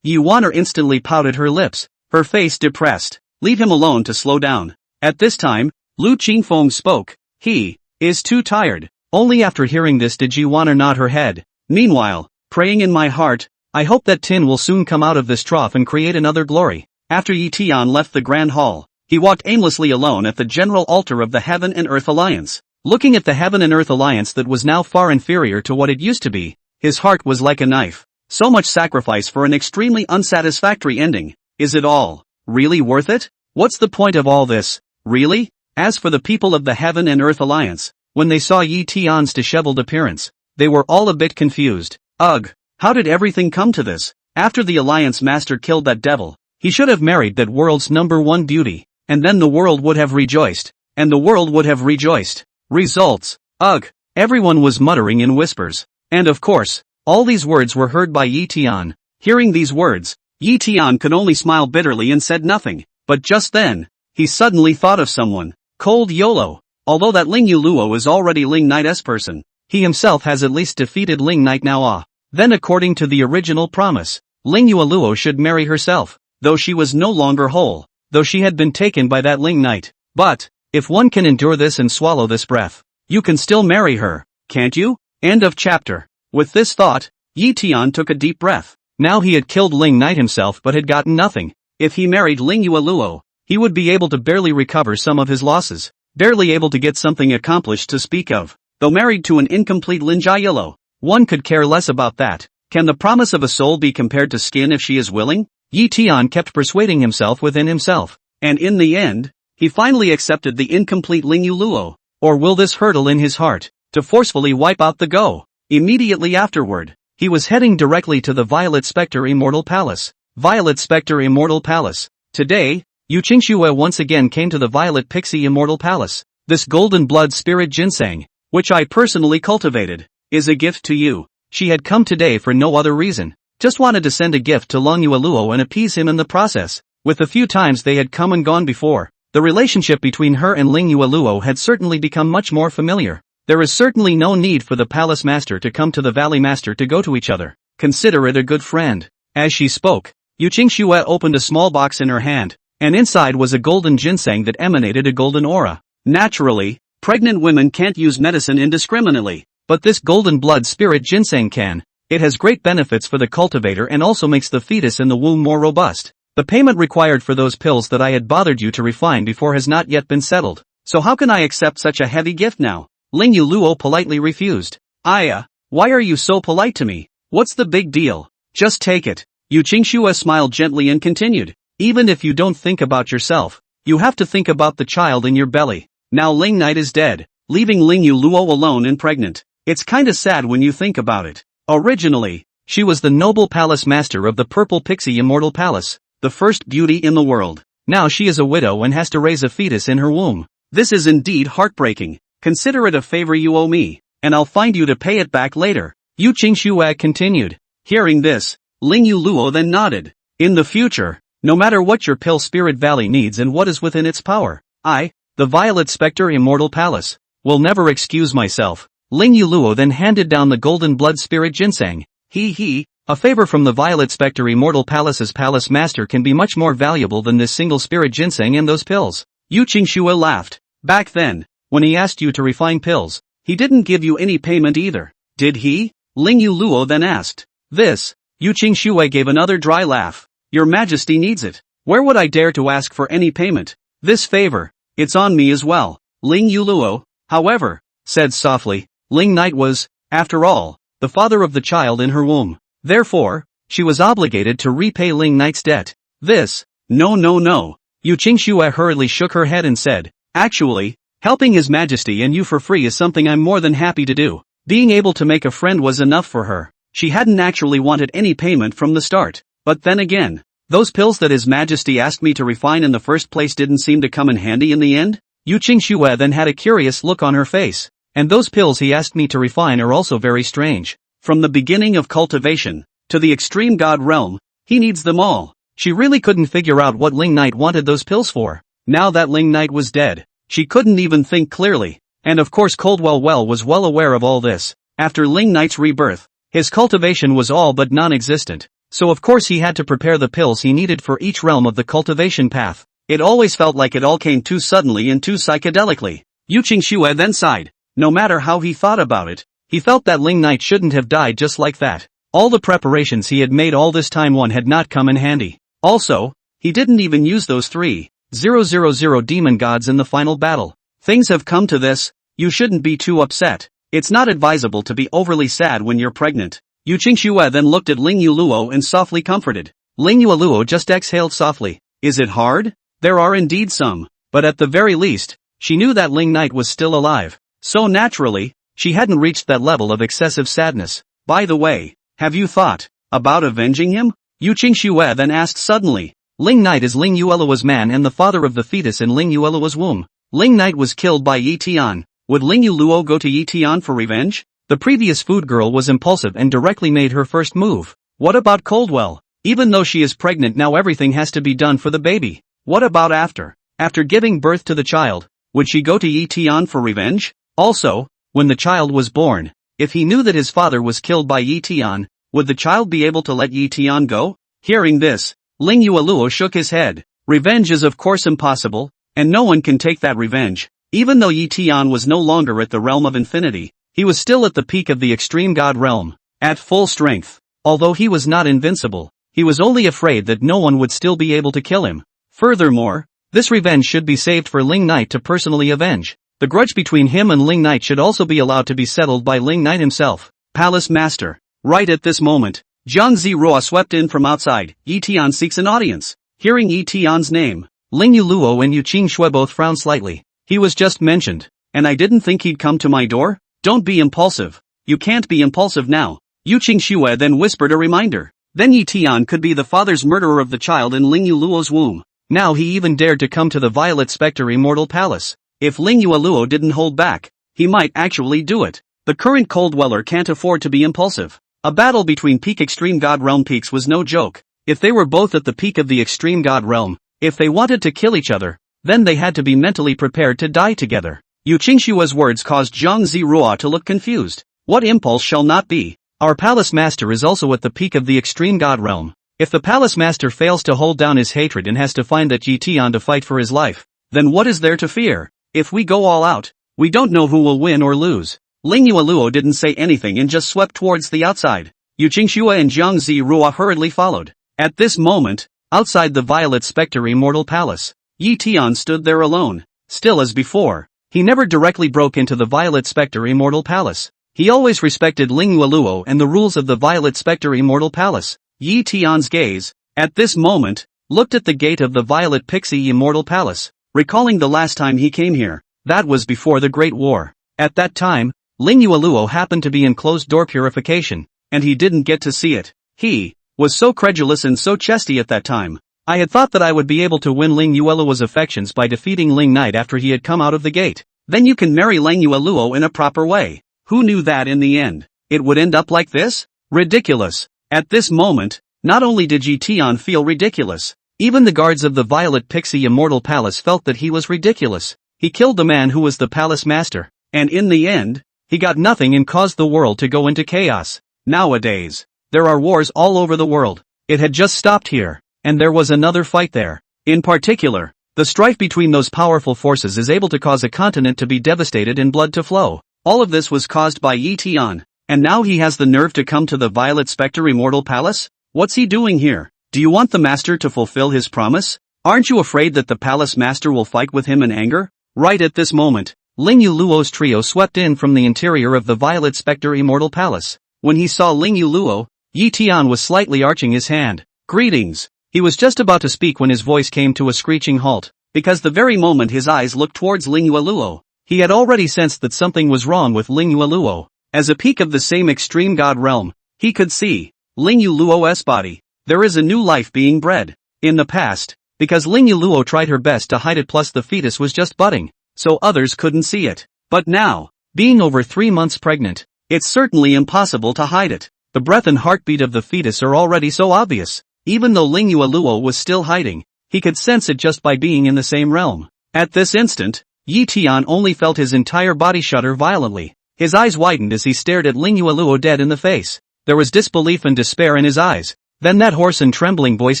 Speaker 1: Yi Wanner instantly pouted her lips, her face depressed. Leave him alone to slow down. At this time, Lu Qingfeng spoke. He is too tired. Only after hearing this did Yi Wanner nod her head. Meanwhile, praying in my heart, I hope that Tin will soon come out of this trough and create another glory. After Yi Tian left the grand hall, he walked aimlessly alone at the general altar of the Heaven and Earth Alliance. Looking at the Heaven and Earth Alliance that was now far inferior to what it used to be, his heart was like a knife. So much sacrifice for an extremely unsatisfactory ending. Is it all really worth it? What's the point of all this, really? As for the people of the Heaven and Earth Alliance, when they saw Yi Tian's disheveled appearance, they were all a bit confused. Ugh, how did everything come to this? After the Alliance Master killed that devil, he should have married that world's #1 beauty, and then the world would have rejoiced, and the world would have rejoiced. Results. Ugh, everyone was muttering in whispers. And of course, all these words were heard by Yi Tian. Hearing these words, Yi Tian could only smile bitterly and said nothing. But just then, he suddenly thought of someone. Cold YOLO. Although that Ling Yueluo is already Ling Knight's person, he himself has at least defeated Ling Knight now. Then according to the original promise, Ling Yueluo should marry herself, though she was no longer whole, though she had been taken by that Ling Knight. But, if one can endure this and swallow this breath, you can still marry her, can't you? End of chapter. With this thought, Yi Tian took a deep breath. Now he had killed Ling Knight himself but had gotten nothing. If he married Ling Yueluo, he would be able to barely recover some of his losses, barely able to get something accomplished to speak of. though married to an incomplete Lin Jiayilo. One could care less about that. Can the promise of a soul be compared to skin if she is willing? Yi Tian kept persuading himself within himself. And in the end, he finally accepted the incomplete Ling Yuluo. Or will this hurdle in his heart to forcefully wipe out the go? Immediately afterward, he was heading directly to the Violet Spectre Immortal Palace. Violet Spectre Immortal Palace. Today, Yu Qingxue once again came to the Violet Pixie Immortal Palace. This golden blood spirit ginseng, which I personally cultivated, is a gift to you. She had come today for no other reason. Just wanted to send a gift to Long Yueluo and appease him in the process. With the few times they had come and gone before, the relationship between her and Ling Yueluo had certainly become much more familiar. There is certainly no need for the palace master to come to the valley master to go to each other. Consider it a good friend. As she spoke, Yu Qingxue opened a small box in her hand, and inside was a golden ginseng that emanated a golden aura. Naturally, pregnant women can't use medicine indiscriminately. But this golden blood spirit ginseng can. It has great benefits for the cultivator and also makes the fetus in the womb more robust. The payment required for those pills that I had bothered you to refine before has not yet been settled. So how can I accept such a heavy gift now? Ling Yuluo politely refused. Aya, why are you so polite to me? What's the big deal? Just take it. Yu Qingxue smiled gently and continued. Even if you don't think about yourself, you have to think about the child in your belly. Now Ling Knight is dead, leaving Ling Yuluo alone and pregnant. It's kinda sad when you think about it. Originally, she was the noble palace master of the Purple Pixie Immortal Palace, the first beauty in the world. Now she is a widow and has to raise a fetus in her womb. This is indeed heartbreaking. Consider it a favor you owe me, and I'll find you to pay it back later. Yu Qingxue continued. Hearing this, Ling Yuluo then nodded. In the future, no matter what your Pill Spirit Valley needs and what is within its power, I, the Violet Spectre Immortal Palace, will never excuse myself. Ling Yuluo then handed down the golden blood spirit ginseng. A favor from the Violet Spectre Immortal Palace's palace master can be much more valuable than this single spirit ginseng and those pills. Yu Qingxue laughed. Back then, when he asked you to refine pills, he didn't give you any payment either, did he? Ling Yuluo then asked. This, Yu Qingxue gave another dry laugh. Your Majesty needs it. Where would I dare to ask for any payment? This favor, it's on me as well. Ling Yuluo, however, said softly. Ling Knight was, after all, the father of the child in her womb. Therefore, she was obligated to repay Ling Knight's debt. This, no. Yu Qingxue hurriedly shook her head and said, actually, helping His Majesty and you for free is something I'm more than happy to do. Being able to make a friend was enough for her. She hadn't actually wanted any payment from the start. But then again, those pills that His Majesty asked me to refine in the first place didn't seem to come in handy in the end? Yu Qingxue then had a curious look on her face. And those pills he asked me to refine are also very strange. From the beginning of cultivation, to the extreme god realm, he needs them all. She really couldn't figure out what Ling Knight wanted those pills for. Now that Ling Knight was dead, she couldn't even think clearly. And of course Coldwell was well aware of all this. After Ling Knight's rebirth, his cultivation was all but non-existent. So of course he had to prepare the pills he needed for each realm of the cultivation path. It always felt like it all came too suddenly and too psychedelically. Yu Qingxue then sighed. No matter how he thought about it, he felt that Ling Knight shouldn't have died just like that. All the preparations he had made all this time had not come in handy. Also, he didn't even use those 3,000 demon gods in the final battle. Things have come to this, you shouldn't be too upset. It's not advisable to be overly sad when you're pregnant. Yu Qingxue then looked at Ling Yuluo and softly comforted. Ling Yuluo just exhaled softly. Is it hard? There are indeed some, but at the very least, she knew that Ling Knight was still alive. So naturally, she hadn't reached that level of excessive sadness. By the way, have you thought about avenging him? Yu Qingxue then asked suddenly. Ling Knight is Ling Yueluo's man and the father of the fetus in Ling Yueluo's womb. Ling Knight was killed by Yi Tian. Would Ling Yuluo go to Yi Tian for revenge? The previous food girl was impulsive and directly made her first move. What about Coldwell? Even though she is pregnant now everything has to be done for the baby. What about after? After giving birth to the child, would she go to Yi Tian for revenge? Also, when the child was born, if he knew that his father was killed by Yi Tian, would the child be able to let Yi Tian go? Hearing this, Ling Yueluo shook his head. Revenge is of course impossible, and no one can take that revenge. Even though Yi Tian was no longer at the realm of infinity, he was still at the peak of the extreme god realm, at full strength. Although he was not invincible, he was only afraid that no one would still be able to kill him. Furthermore, this revenge should be saved for Ling Knight to personally avenge. The grudge between him and Ling Knight should also be allowed to be settled by Ling Knight himself. Palace Master. Right at this moment, Zhang Ziruo swept in from outside. Yi Tian seeks an audience. Hearing Yi Tian's name, Ling Yuluo and Yu Qingxue both frowned slightly. He was just mentioned, and I didn't think he'd come to my door? Don't be impulsive. You can't be impulsive now. Yu Qingxue then whispered a reminder. Then Yi Tian could be the father's murderer of the child in Ling Yuluo's womb. Now he even dared to come to the Violet Spectre Immortal Palace. If Ling Yuluo didn't hold back, he might actually do it. The current Cold Dweller can't afford to be impulsive. A battle between peak Extreme God Realm peaks was no joke. If they were both at the peak of the Extreme God Realm, if they wanted to kill each other, then they had to be mentally prepared to die together. Yu Qingshua's words caused Zhang Ziruo to look confused. What impulse shall not be? Our Palace Master is also at the peak of the Extreme God Realm. If the Palace Master fails to hold down his hatred and has to find that Yi Tian to fight for his life, then what is there to fear? If we go all out, we don't know who will win or lose. Ling Yuluo didn't say anything and just swept towards the outside. Yu Qingxue and Zhang Ziruo hurriedly followed. At this moment, outside the Violet Spectre Immortal Palace, Yi Tian stood there alone. Still as before, he never directly broke into the Violet Spectre Immortal Palace. He always respected Ling Yuluo and the rules of the Violet Spectre Immortal Palace. Yi Tian's gaze, at this moment, looked at the gate of the Violet Pixie Immortal Palace, recalling the last time he came here. That was before the Great War. At that time, Ling Yuluo happened to be in closed-door purification, and he didn't get to see it. He was so credulous and so chesty at that time. I had thought that I would be able to win Ling Yuluo's affections by defeating Ling Knight after he had come out of the gate. Then you can marry Ling Yuluo in a proper way. Who knew that in the end it would end up like this? Ridiculous. At this moment, not only did Yi Tian feel ridiculous, even the guards of the Violet Pixie Immortal Palace felt that he was ridiculous. He killed the man who was the Palace Master, and in the end, he got nothing and caused the world to go into chaos. Nowadays, there are wars all over the world. It had just stopped here, and there was another fight there. In particular, the strife between those powerful forces is able to cause a continent to be devastated and blood to flow. All of this was caused by Yi Tian, and now he has the nerve to come to the Violet Spectre Immortal Palace? What's he doing here? Do you want the Master to fulfill his promise? Aren't you afraid that the Palace Master will fight with him in anger? Right at this moment, Ling Yuluo's trio swept in from the interior of the Violet Spectre Immortal Palace. When he saw Ling Yuluo, Yi Tian was slightly arching his hand. Greetings. He was just about to speak when his voice came to a screeching halt, because the very moment his eyes looked towards Ling Yuluo, he had already sensed that something was wrong with Ling Yuluo. As a peak of the same extreme god realm, he could see Ling Yuluo's body. There is a new life being bred. In the past, because Ling Yuluo tried her best to hide it, plus the fetus was just budding, so others couldn't see it. But now, being over 3 months pregnant, it's certainly impossible to hide it. The breath and heartbeat of the fetus are already so obvious. Even though Ling Yuluo was still hiding, he could sense it just by being in the same realm. At this instant, Yi Tian only felt his entire body shudder violently. His eyes widened as he stared at Ling Yuluo dead in the face. There was disbelief and despair in his eyes. Then that hoarse and trembling voice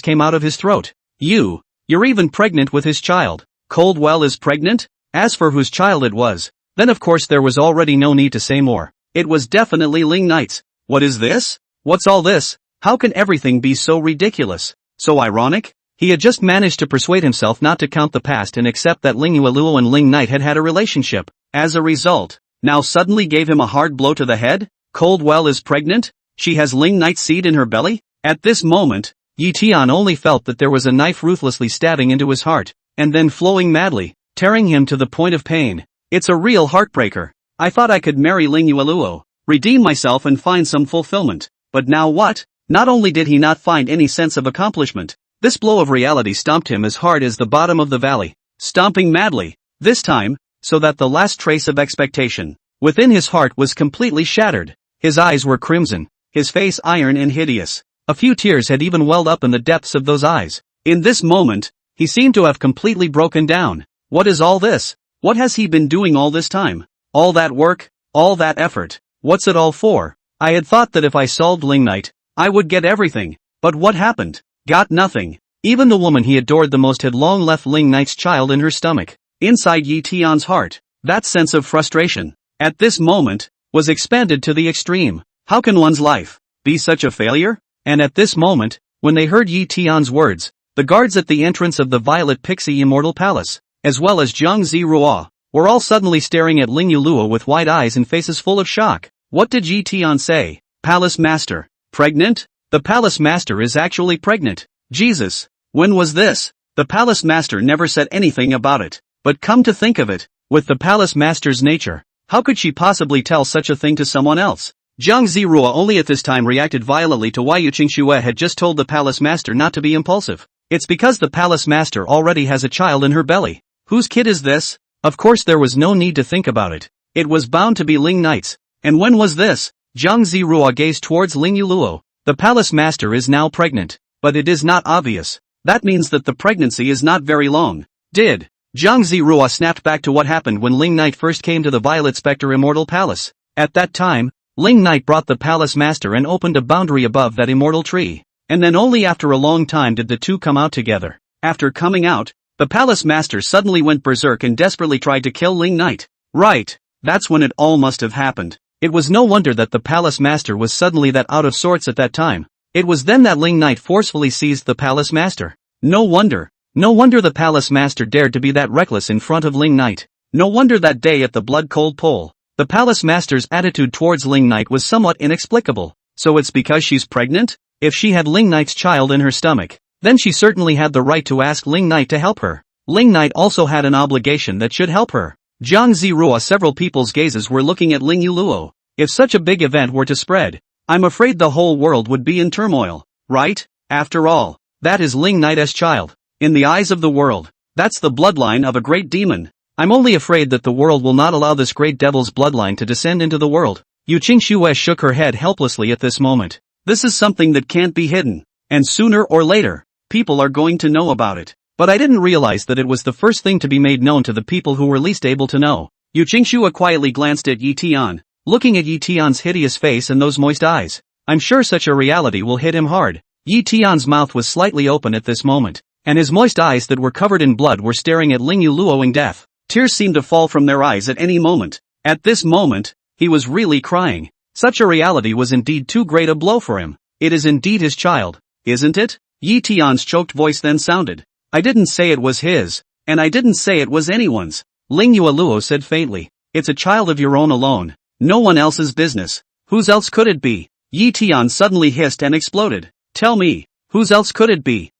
Speaker 1: came out of his throat. You're even pregnant with his child. Coldwell is pregnant? As for whose child it was, then of course there was already no need to say more. It was definitely Ling Knight's. What is this? What's all this? How can everything be so ridiculous? So ironic? He had just managed to persuade himself not to count the past and accept that Ling Yuluo and Ling Knight had had a relationship. As a result, now suddenly gave him a hard blow to the head? Coldwell is pregnant? She has Ling Knight's seed in her belly? At this moment, Yi Tian only felt that there was a knife ruthlessly stabbing into his heart, and then flowing madly, tearing him to the point of pain. It's a real heartbreaker. I thought I could marry Ling Yuluo, redeem myself and find some fulfillment. But now what? Not only did he not find any sense of accomplishment, this blow of reality stomped him as hard as the bottom of the valley, stomping madly, this time, so that the last trace of expectation within his heart was completely shattered. His eyes were crimson, his face iron and hideous. A few tears had even welled up in the depths of those eyes. In this moment, he seemed to have completely broken down. What is all this? What has he been doing all this time? All that work, all that effort, what's it all for? I had thought that if I solved Ling Knight, I would get everything. But what happened? Got nothing. Even the woman he adored the most had long left Ling Knight's child in her stomach. Inside Yi Tian's heart, that sense of frustration, at this moment, was expanded to the extreme. How can one's life be such a failure? And at this moment, when they heard Yi Tian's words, the guards at the entrance of the Violet Pixie Immortal Palace, as well as Zhang Ziruo, were all suddenly staring at Ling Yuluo with wide eyes and faces full of shock. What did Yi Tian say? Palace Master. Pregnant? The Palace Master is actually pregnant. Jesus. When was this? The Palace Master never said anything about it. But come to think of it, with the Palace Master's nature, how could she possibly tell such a thing to someone else? Jiang Zirua only at this time reacted violently to why Yu Qingxue had just told the Palace Master not to be impulsive. It's because the Palace Master already has a child in her belly. Whose kid is this? Of course there was no need to think about it. It was bound to be Ling Knight's. And when was this? Jiang Zirua gazed towards Ling Yuluo. The Palace Master is now pregnant. But it is not obvious. That means that the pregnancy is not very long. Did Jiang Zirua snapped back to what happened when Ling Knight first came to the Violet Spectre Immortal Palace. At that time, Ling Knight brought the Palace Master and opened a boundary above that immortal tree. And then only after a long time did the two come out together. After coming out, the Palace Master suddenly went berserk and desperately tried to kill Ling Knight. Right. That's when it all must have happened. It was no wonder that the Palace Master was suddenly that out of sorts at that time. It was then that Ling Knight forcefully seized the Palace Master. No wonder the Palace Master dared to be that reckless in front of Ling Knight. No wonder that day at the blood-cold pole, the Palace Master's attitude towards Ling Knight was somewhat inexplicable. So it's because she's pregnant? If she had Ling Knight's child in her stomach, then she certainly had the right to ask Ling Knight to help her. Ling Knight also had an obligation that should help her. Jiang Zirua several people's gazes were looking at Ling Yuluo. If such a big event were to spread, I'm afraid the whole world would be in turmoil, right? After all, that is Ling Knight's child. In the eyes of the world, that's the bloodline of a great demon. I'm only afraid that the world will not allow this great devil's bloodline to descend into the world. Yu Qingxue shook her head helplessly at this moment. This is something that can't be hidden. And sooner or later, people are going to know about it. But I didn't realize that it was the first thing to be made known to the people who were least able to know. Yu Qingxue quietly glanced at Yi Tian, looking at Yi Tian's hideous face and those moist eyes. I'm sure such a reality will hit him hard. Yi Tian's mouth was slightly open at this moment, and his moist eyes that were covered in blood were staring at Ling Yuluo in death. Tears seemed to fall from their eyes at any moment. At this moment, he was really crying. Such a reality was indeed too great a blow for him. It is indeed his child, isn't it? Yi Tian's choked voice then sounded. I didn't say it was his, and I didn't say it was anyone's. Ling Yuluo said faintly. It's a child of your own alone. No one else's business. Whose else could it be? Yi Tian suddenly hissed and exploded. Tell me, whose else could it be?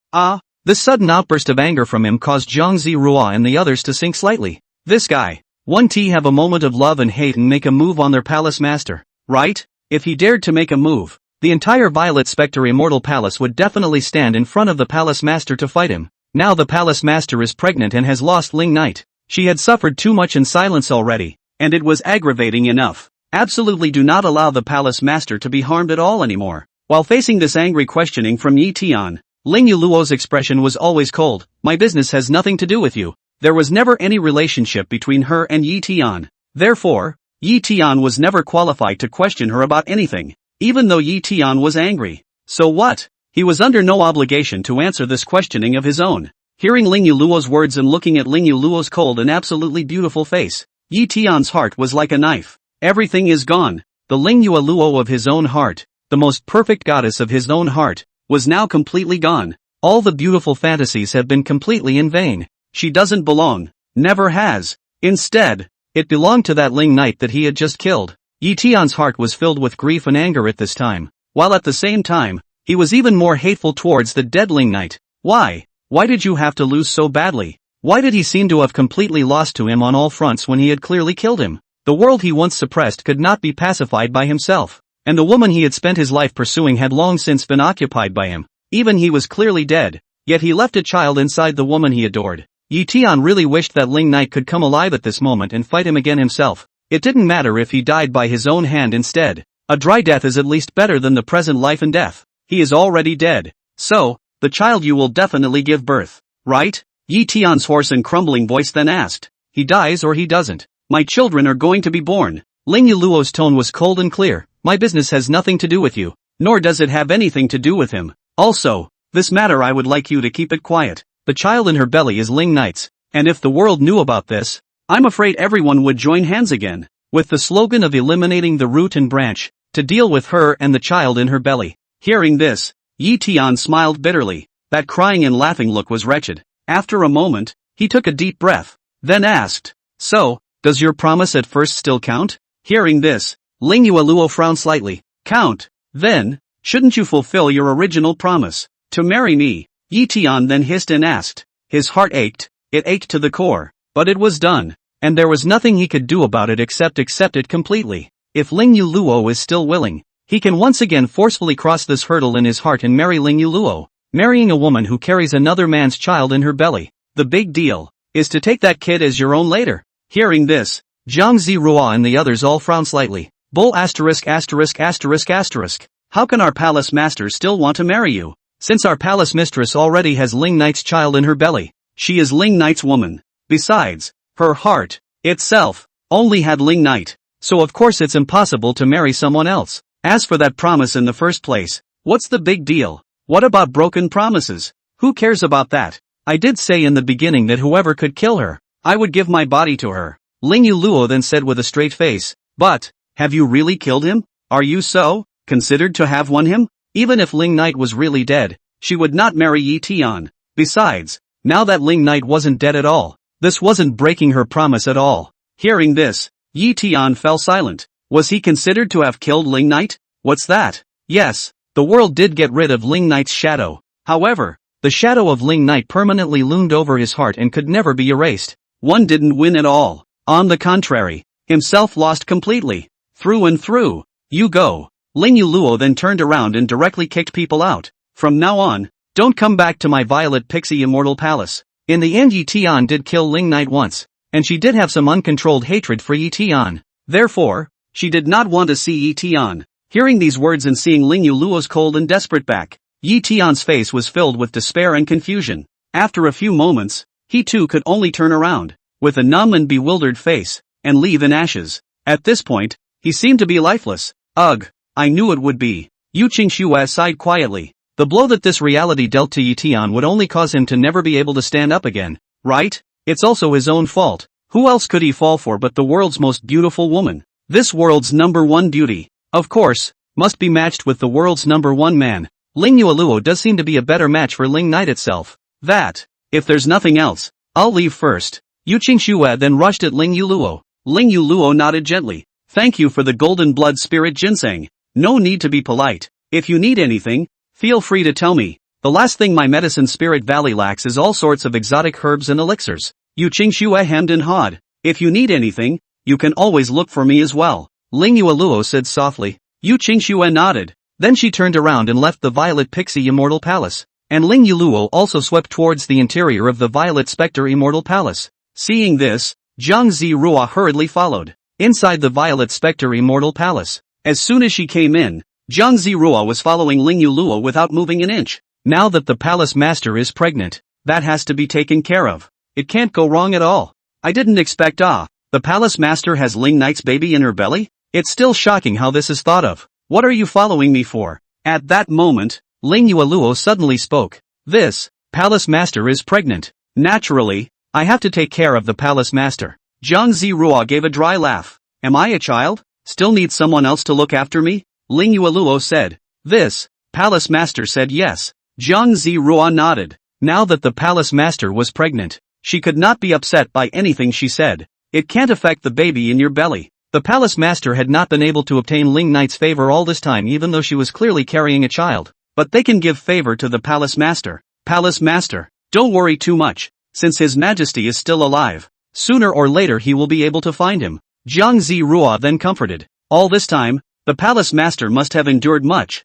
Speaker 1: This sudden outburst of anger from him caused Jiang Zirua and the others to sink slightly. This guy. Won't he have a moment of love and hate and make a move on their Palace Master? Right? If he dared to make a move, the entire Violet Spectre Immortal Palace would definitely stand in front of the Palace Master to fight him. Now the Palace Master is pregnant and has lost Ling Knight. She had suffered too much in silence already, and it was aggravating enough. Absolutely do not allow the Palace Master to be harmed at all anymore. While facing this angry questioning from Yi Tian, Ling Yuluo's expression was always cold. My business has nothing to do with you. There was never any relationship between her and Yi Tian. Therefore, Yi Tian was never qualified to question her about anything, even though Yi Tian was angry. So what? He was under no obligation to answer this questioning of his own. Hearing Ling Yuluo's words and looking at Ling Yuluo's cold and absolutely beautiful face, Yi Tian's heart was like a knife. Everything is gone. The Ling Yuluo of his own heart, the most perfect goddess of his own heart, was now completely gone. All the beautiful fantasies have been completely in vain. She doesn't belong. Never has. Instead, it belonged to that Ling Knight that he had just killed. Yi Tian's heart was filled with grief and anger at this time, while at the same time, he was even more hateful towards the dead Ling Knight. Why? Why did you have to lose so badly? Why did he seem to have completely lost to him on all fronts when he had clearly killed him? The world he once suppressed could not be pacified by himself, and the woman he had spent his life pursuing had long since been occupied by him. Even he was clearly dead, yet he left a child inside the woman he adored. Yi Tian really wished that Ling Knight could come alive at this moment and fight him again himself. It didn't matter if he died by his own hand instead. A dry death is at least better than the present life and death. He is already dead. So, the child you will definitely give birth, right? Yi Tian's hoarse and crumbling voice then asked. He dies or he doesn't. My children are going to be born. Ling Yuluo's tone was cold and clear. My business has nothing to do with you, nor does it have anything to do with him. Also, this matter I would like you to keep it quiet. The child in her belly is Ling Knight's, and if the world knew about this, I'm afraid everyone would join hands again, with the slogan of eliminating the root and branch, to deal with her and the child in her belly. Hearing this, Yi Tian smiled bitterly. That crying and laughing look was wretched. After a moment, he took a deep breath, then asked, So, does your promise at first still count? Hearing this, Ling Yueluo frowned slightly. Count? Then, shouldn't you fulfill your original promise? To marry me? Yi Tian then hissed and asked. His heart ached, it ached to the core. But it was done. And there was nothing he could do about it except accept it completely. If Ling Yueluo is still willing, he can once again forcefully cross this hurdle in his heart and marry Ling Yueluo. Marrying a woman who carries another man's child in her belly. The big deal is to take that kid as your own later. Hearing this, Zhang Zirua and the others all frowned slightly. Bull asterisk asterisk asterisk asterisk. How can our palace master still want to marry you? Since our palace mistress already has Ling Knight's child in her belly. She is Ling Knight's woman. Besides, her heart itself only had Ling Knight. So of course it's impossible to marry someone else. As for that promise in the first place, what's the big deal? What about broken promises? Who cares about that? I did say in the beginning that whoever could kill her, I would give my body to her. Ling Yueluo then said with a straight face. But, have you really killed him? Are you so considered to have won him? Even if Ling Knight was really dead, she would not marry Yi Tian. Besides, now that Ling Knight wasn't dead at all, this wasn't breaking her promise at all. Hearing this, Yi Tian fell silent. Was he considered to have killed Ling Knight? What's that? Yes, the world did get rid of Ling Knight's shadow. However, the shadow of Ling Knight permanently loomed over his heart and could never be erased. One didn't win at all. On the contrary, himself lost completely. Through and through. You go. Ling Yueluo then turned around and directly kicked people out. From now on, don't come back to my Violet Pixie Immortal Palace. In the end, Yi Tian did kill Ling Knight once, and she did have some uncontrolled hatred for Yi Tian. Therefore, she did not want to see Yi Tian. Hearing these words and seeing Ling Yueluo's cold and desperate back, Yi Tian's face was filled with despair and confusion. After a few moments, he too could only turn around, with a numb and bewildered face, and leave in ashes. At this point, he seemed to be lifeless. Ugh, I knew it would be. Yu Qingxue sighed quietly. The blow that this reality dealt to Yi Tian would only cause him to never be able to stand up again, right? It's also his own fault. Who else could he fall for but the world's most beautiful woman? This world's #1 beauty, of course, must be matched with the world's #1 man. Ling Yueluo does seem to be a better match for Ling Knight itself. That, if there's nothing else, I'll leave first. Yu Qingxue then rushed at Ling Yueluo. Ling Yueluo nodded gently. Thank you for the golden blood spirit ginseng. No need to be polite. If you need anything, feel free to tell me. The last thing my medicine spirit valley lacks is all sorts of exotic herbs and elixirs. Yu Qingxue hemmed and hawed. If you need anything, you can always look for me as well. Ling Yueluo said softly. Yu Qingxue nodded. Then she turned around and left the Violet Pixie Immortal Palace. And Ling Yueluo also swept towards the interior of the Violet Spectre Immortal Palace. Seeing this, Zhang Zirua hurriedly followed. Inside the Violet Spectre Immortal Palace. As soon as she came in, Zhang Zirua was following Ling Yueluo without moving an inch. Now that the palace master is pregnant, that has to be taken care of. It can't go wrong at all. I didn't expect the palace master has Ling Knight's baby in her belly? It's still shocking how this is thought of. What are you following me for? At that moment, Ling Yueluo suddenly spoke. This palace master is pregnant. Naturally, I have to take care of the palace master. Zhang Zirua gave a dry laugh. Am I a child? Still need someone else to look after me? Ling Yueluo said. This palace master said yes. Zhang Zirua nodded. Now that the palace master was pregnant, she could not be upset by anything she said. It can't affect the baby in your belly. The palace master had not been able to obtain Ling Knight's favor all this time even though she was clearly carrying a child. But they can give favor to the palace master. Palace master, don't worry too much, since his majesty is still alive. Sooner or later he will be able to find him. Zhang Zirua then comforted. All this time, the palace master must have endured much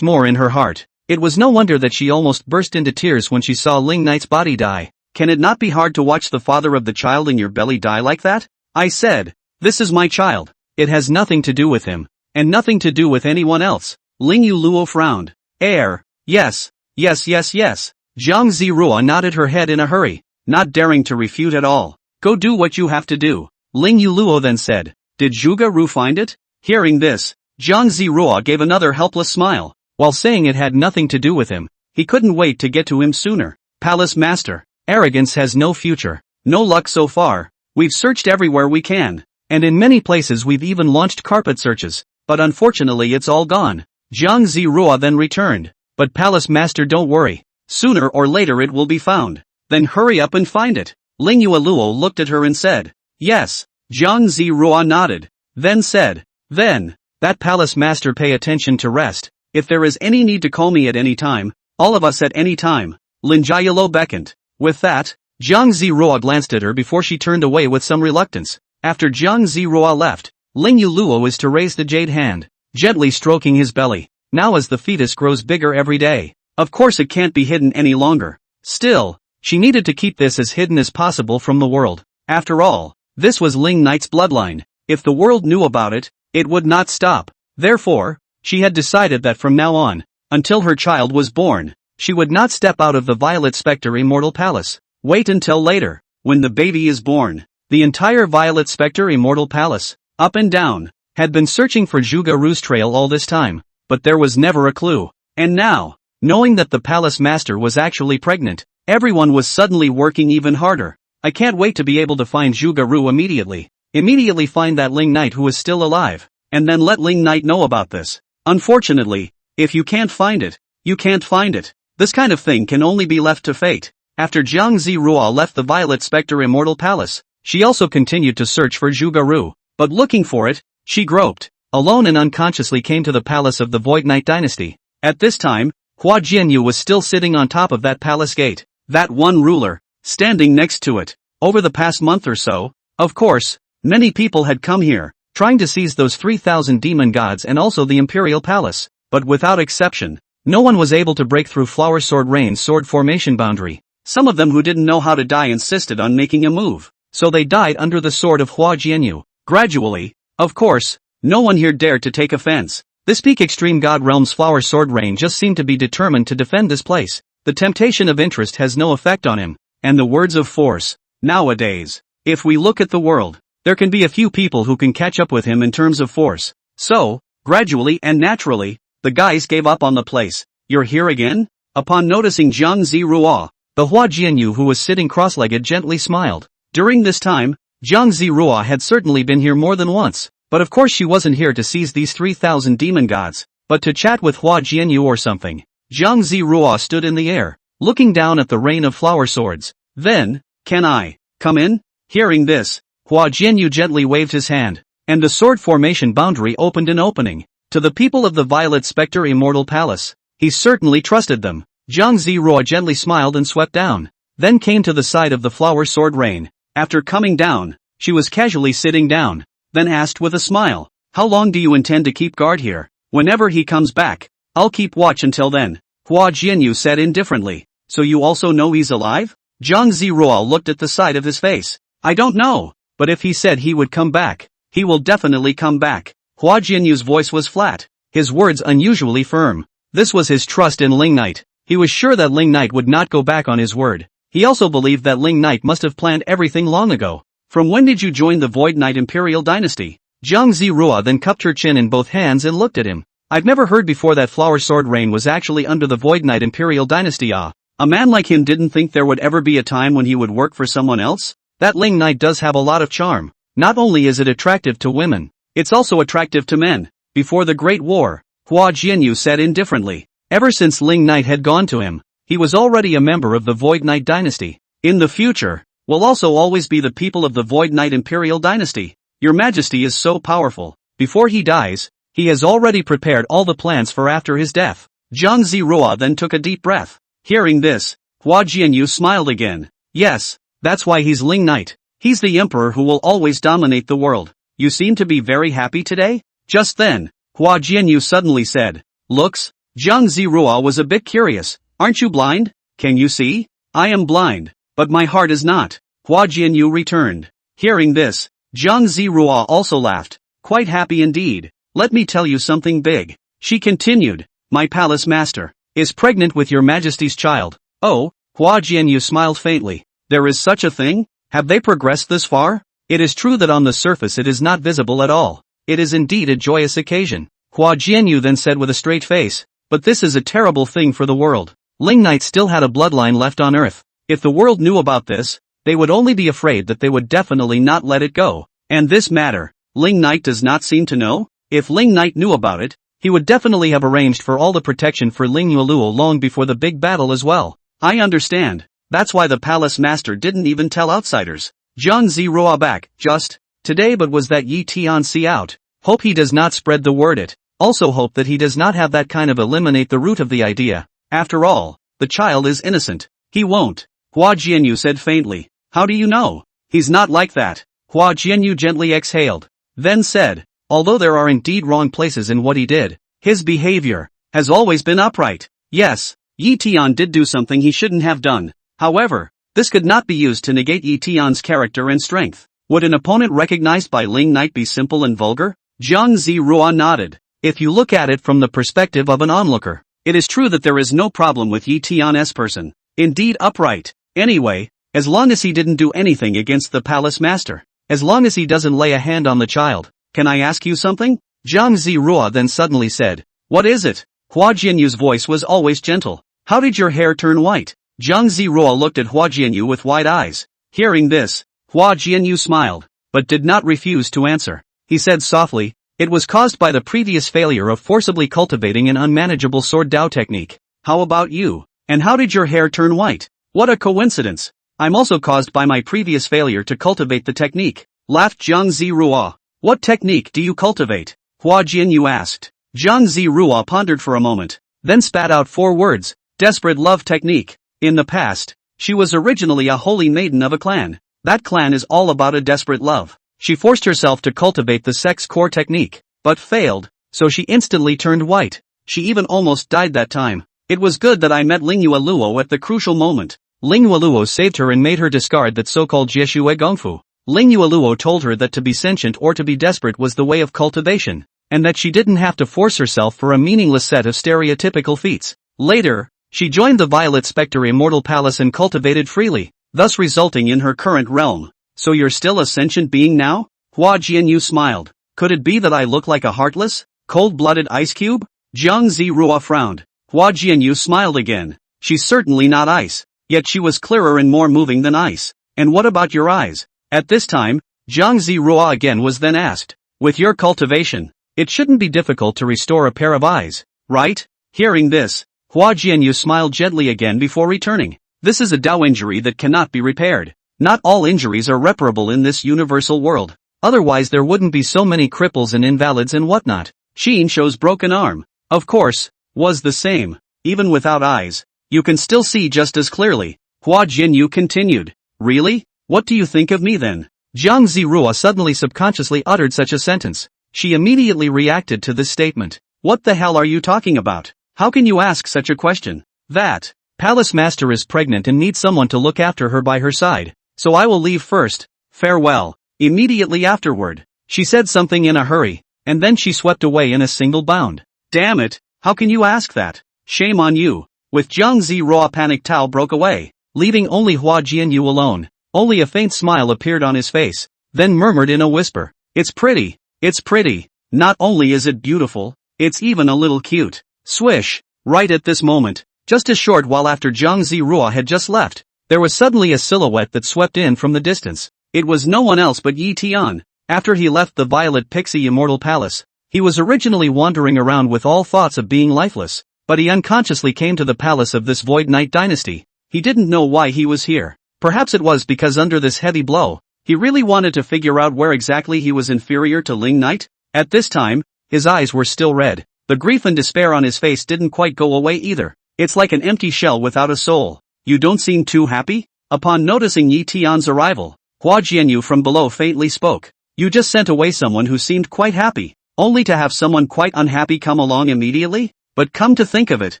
Speaker 1: more in her heart. It was no wonder that she almost burst into tears when she saw Ling Knight's body die. Can it not be hard to watch the father of the child in your belly die like that? I said, this is my child. It has nothing to do with him, and nothing to do with anyone else. Ling Yueluo frowned. Yes. Zhang Zirua nodded her head in a hurry, not daring to refute at all. Go do what you have to do. Ling Yueluo then said. Did Zhuge Ru find it? Hearing this, Zhang Zirua gave another helpless smile. While saying it had nothing to do with him, he couldn't wait to get to him sooner. Palace master, arrogance has no future. No luck so far. We've searched everywhere we can. And in many places we've even launched carpet searches, but unfortunately it's all gone. Zhang Zirua then returned. But palace master, don't worry. Sooner or later it will be found. Then hurry up and find it. Ling Yueluo looked at her and said. Yes. Jiang Zirua nodded. Then said. Then, that palace master, pay attention to rest. If there is any need to call me at any time, all of us at any time. Lin Jialo beckoned. With that, Jiang Zirua glanced at her before she turned away with some reluctance. After Jiang Zirua left, Ling Yuluo is to raise the jade hand, gently stroking his belly. Now as the fetus grows bigger every day, of course it can't be hidden any longer. Still, she needed to keep this as hidden as possible from the world. After all, this was Ling Knight's bloodline. If the world knew about it, it would not stop. Therefore, she had decided that from now on, until her child was born, she would not step out of the Violet Spectre Immortal Palace. Wait until later, when the baby is born. The entire Violet Spectre Immortal Palace, up and down, had been searching for Zhuge Ru's trail all this time, but there was never a clue. And now, knowing that the palace master was actually pregnant, everyone was suddenly working even harder. I can't wait to be able to find Zhuge Ru immediately. Immediately find that Ling Knight who is still alive, and then let Ling Knight know about this. Unfortunately, if you can't find it, you can't find it. This kind of thing can only be left to fate. After Jiang Zirua left the Violet Spectre Immortal Palace, she also continued to search for Zhuge Ru, but looking for it, she groped, alone and unconsciously came to the palace of the Void Knight dynasty. At this time, Hua Jianyu was still sitting on top of that palace gate, that one ruler, standing next to it. Over the past month or so, of course, many people had come here, trying to seize those 3,000 demon gods and also the imperial palace, but without exception, no one was able to break through Flower Sword Rain's sword formation boundary. Some of them who didn't know how to die insisted on making a move, so they died under the sword of Hua Jianyu. Gradually, of course, no one here dared to take offense. This peak extreme god realm's Flower Sword Rain just seemed to be determined to defend this place. The temptation of interest has no effect on him, and the words of force. Nowadays, if we look at the world, there can be a few people who can catch up with him in terms of force. So, gradually and naturally, the guys gave up on the place. You're here again? Upon noticing Jiang Zirua, the Hua Jianyu who was sitting cross-legged gently smiled. During this time, Jiang Zirua had certainly been here more than once, but of course she wasn't here to seize these 3,000 demon gods, but to chat with Hua Jianyu or something. Jiang Zirua stood in the air, looking down at the rain of flower swords. Then, can I come in? Hearing this, Hua Jianyu gently waved his hand, and the sword formation boundary opened an opening. To the people of the Violet Spectre Immortal Palace, he certainly trusted them. Jiang Zirua gently smiled and swept down, then came to the side of the Flower Sword Rain. After coming down, she was casually sitting down, then asked with a smile, how long do you intend to keep guard here? Whenever he comes back, I'll keep watch until then. Hua Jianyu said indifferently, so you also know he's alive? Jiang Zirua looked at the side of his face. I don't know, but if he said he would come back, he will definitely come back. Hua Jianyu's voice was flat, his words unusually firm. This was his trust in Ling Knight. He was sure that Ling Knight would not go back on his word. He also believed that Ling Knight must have planned everything long ago. From when did you join the Void Knight Imperial Dynasty? Jiang Zirua then cupped her chin in both hands and looked at him. I've never heard before that Flower Sword Rain was actually under the Void Knight Imperial Dynasty. A man like him didn't think there would ever be a time when he would work for someone else? That Ling Knight does have a lot of charm. Not only is it attractive to women, it's also attractive to men. Before the Great War, Hua Jianyu said indifferently, ever since Ling Knight had gone to him, he was already a member of the Void Knight Dynasty. In the future, will also always be the people of the Void Knight Imperial Dynasty. Your Majesty is so powerful. Before he dies, he has already prepared all the plans for after his death. Jiang Zirua then took a deep breath. Hearing this, Hua Jianyu smiled again. Yes, that's why he's Ling Knight. He's the emperor who will always dominate the world. You seem to be very happy today? Just then, Hua Jianyu suddenly said, looks. Jiang Zirua was a bit curious. Aren't you blind? Can you see? I am blind, but my heart is not. Hua Jianyu returned. Hearing this, Jiang Zirua also laughed. Quite happy indeed. Let me tell you something big. She continued. My palace master is pregnant with your majesty's child. Oh, Hua Jianyu smiled faintly. There is such a thing? Have they progressed this far? It is true that on the surface it is not visible at all. It is indeed a joyous occasion. Hua Jianyu then said with a straight face, but this is a terrible thing for the world. Ling Knight still had a bloodline left on Earth. If the world knew about this, they would only be afraid that they would definitely not let it go. And this matter, Ling Knight does not seem to know? If Ling Knight knew about it, he would definitely have arranged for all the protection for Ling Yuluo long before the big battle as well. I understand. That's why the palace master didn't even tell outsiders. Zhang Zirua back, just today, but was that Yi Tianxi out? Hope he does not spread the word it. Also hope that he does not have that kind of eliminate the root of the idea. After all, the child is innocent. He won't. Hua Jianyu said faintly. How do you know? He's not like that. Hua Jianyu gently exhaled. Then said, although there are indeed wrong places in what he did, his behavior has always been upright. Yes, Yi Tian did do something he shouldn't have done. However, this could not be used to negate Yi Tian's character and strength. Would an opponent recognized by Ling Knight be simple and vulgar? Zhang Zirua nodded. If you look at it from the perspective of an onlooker, it is true that there is no problem with Yi Tian's person. Indeed upright. Anyway, as long as he didn't do anything against the palace master, as long as he doesn't lay a hand on the child, can I ask you something? Zhang Zirua then suddenly said. What is it? Hua Jianyu's voice was always gentle. How did your hair turn white? Zhang Zirua looked at Hua Jianyu with wide eyes. Hearing this, Hua Jianyu smiled, but did not refuse to answer. He said softly, it was caused by the previous failure of forcibly cultivating an unmanageable sword Dao technique. How about you? And how did your hair turn white? What a coincidence. I'm also caused by my previous failure to cultivate the technique. Laughed Zhang Zirua. What technique do you cultivate? Hua Jianyu asked. Zhang Zirua pondered for a moment, then spat out 4 words. Desperate love technique. In the past, she was originally a holy maiden of a clan. That clan is all about a desperate love. She forced herself to cultivate the sex core technique, but failed, so she instantly turned white. She even almost died that time. It was good that I met Lingyue Luo at the crucial moment. Lingyue Luo saved her and made her discard that so-called Jieshue Gongfu. Lingyue Luo told her that to be sentient or to be desperate was the way of cultivation, and that she didn't have to force herself for a meaningless set of stereotypical feats. Later, she joined the Violet Spectre Immortal Palace and cultivated freely, thus resulting in her current realm. So you're still a sentient being now? Hua Jianyu smiled. Could it be that I look like a heartless, cold-blooded ice cube? Zhang Zirua frowned. Hua Jianyu smiled again. She's certainly not ice, yet she was clearer and more moving than ice. And what about your eyes? At this time, Zhang Zirua again was then asked. With your cultivation, it shouldn't be difficult to restore a pair of eyes, right? Hearing this, Hua Jianyu smiled gently again before returning. This is a Dao injury that cannot be repaired. Not all injuries are reparable in this universal world. Otherwise there wouldn't be so many cripples and invalids and whatnot. Xin Shou's broken arm, of course, was the same. Even without eyes, you can still see just as clearly. Hua Jianyu continued. Really? What do you think of me then? Zhang Zirua suddenly subconsciously uttered such a sentence. She immediately reacted to this statement. What the hell are you talking about? How can you ask such a question? That Palace Master is pregnant and needs someone to look after her by her side. So I will leave first. Farewell. Immediately afterward, she said something in a hurry, and then she swept away in a single bound. Damn it, how can you ask that? Shame on you. With Zhang Zirua, panic Tao broke away, leaving only Hua Jianyu alone. Only a faint smile appeared on his face, then murmured in a whisper. It's pretty. It's pretty. Not only is it beautiful, it's even a little cute. Swish. Right at this moment, just a short while after Zhang Zirua had just left, there was suddenly a silhouette that swept in from the distance. It was no one else but Yi Tian. After he left the Violet Pixie Immortal Palace, he was originally wandering around with all thoughts of being lifeless, but he unconsciously came to the palace of this Void Knight dynasty. He didn't know why he was here. Perhaps it was because under this heavy blow, he really wanted to figure out where exactly he was inferior to Ling Knight. At this time, his eyes were still red. The grief and despair on his face didn't quite go away either. It's like an empty shell without a soul. You don't seem too happy? Upon noticing Yi Tian's arrival, Hua Jianyu from below faintly spoke. You just sent away someone who seemed quite happy, only to have someone quite unhappy come along immediately? But come to think of it,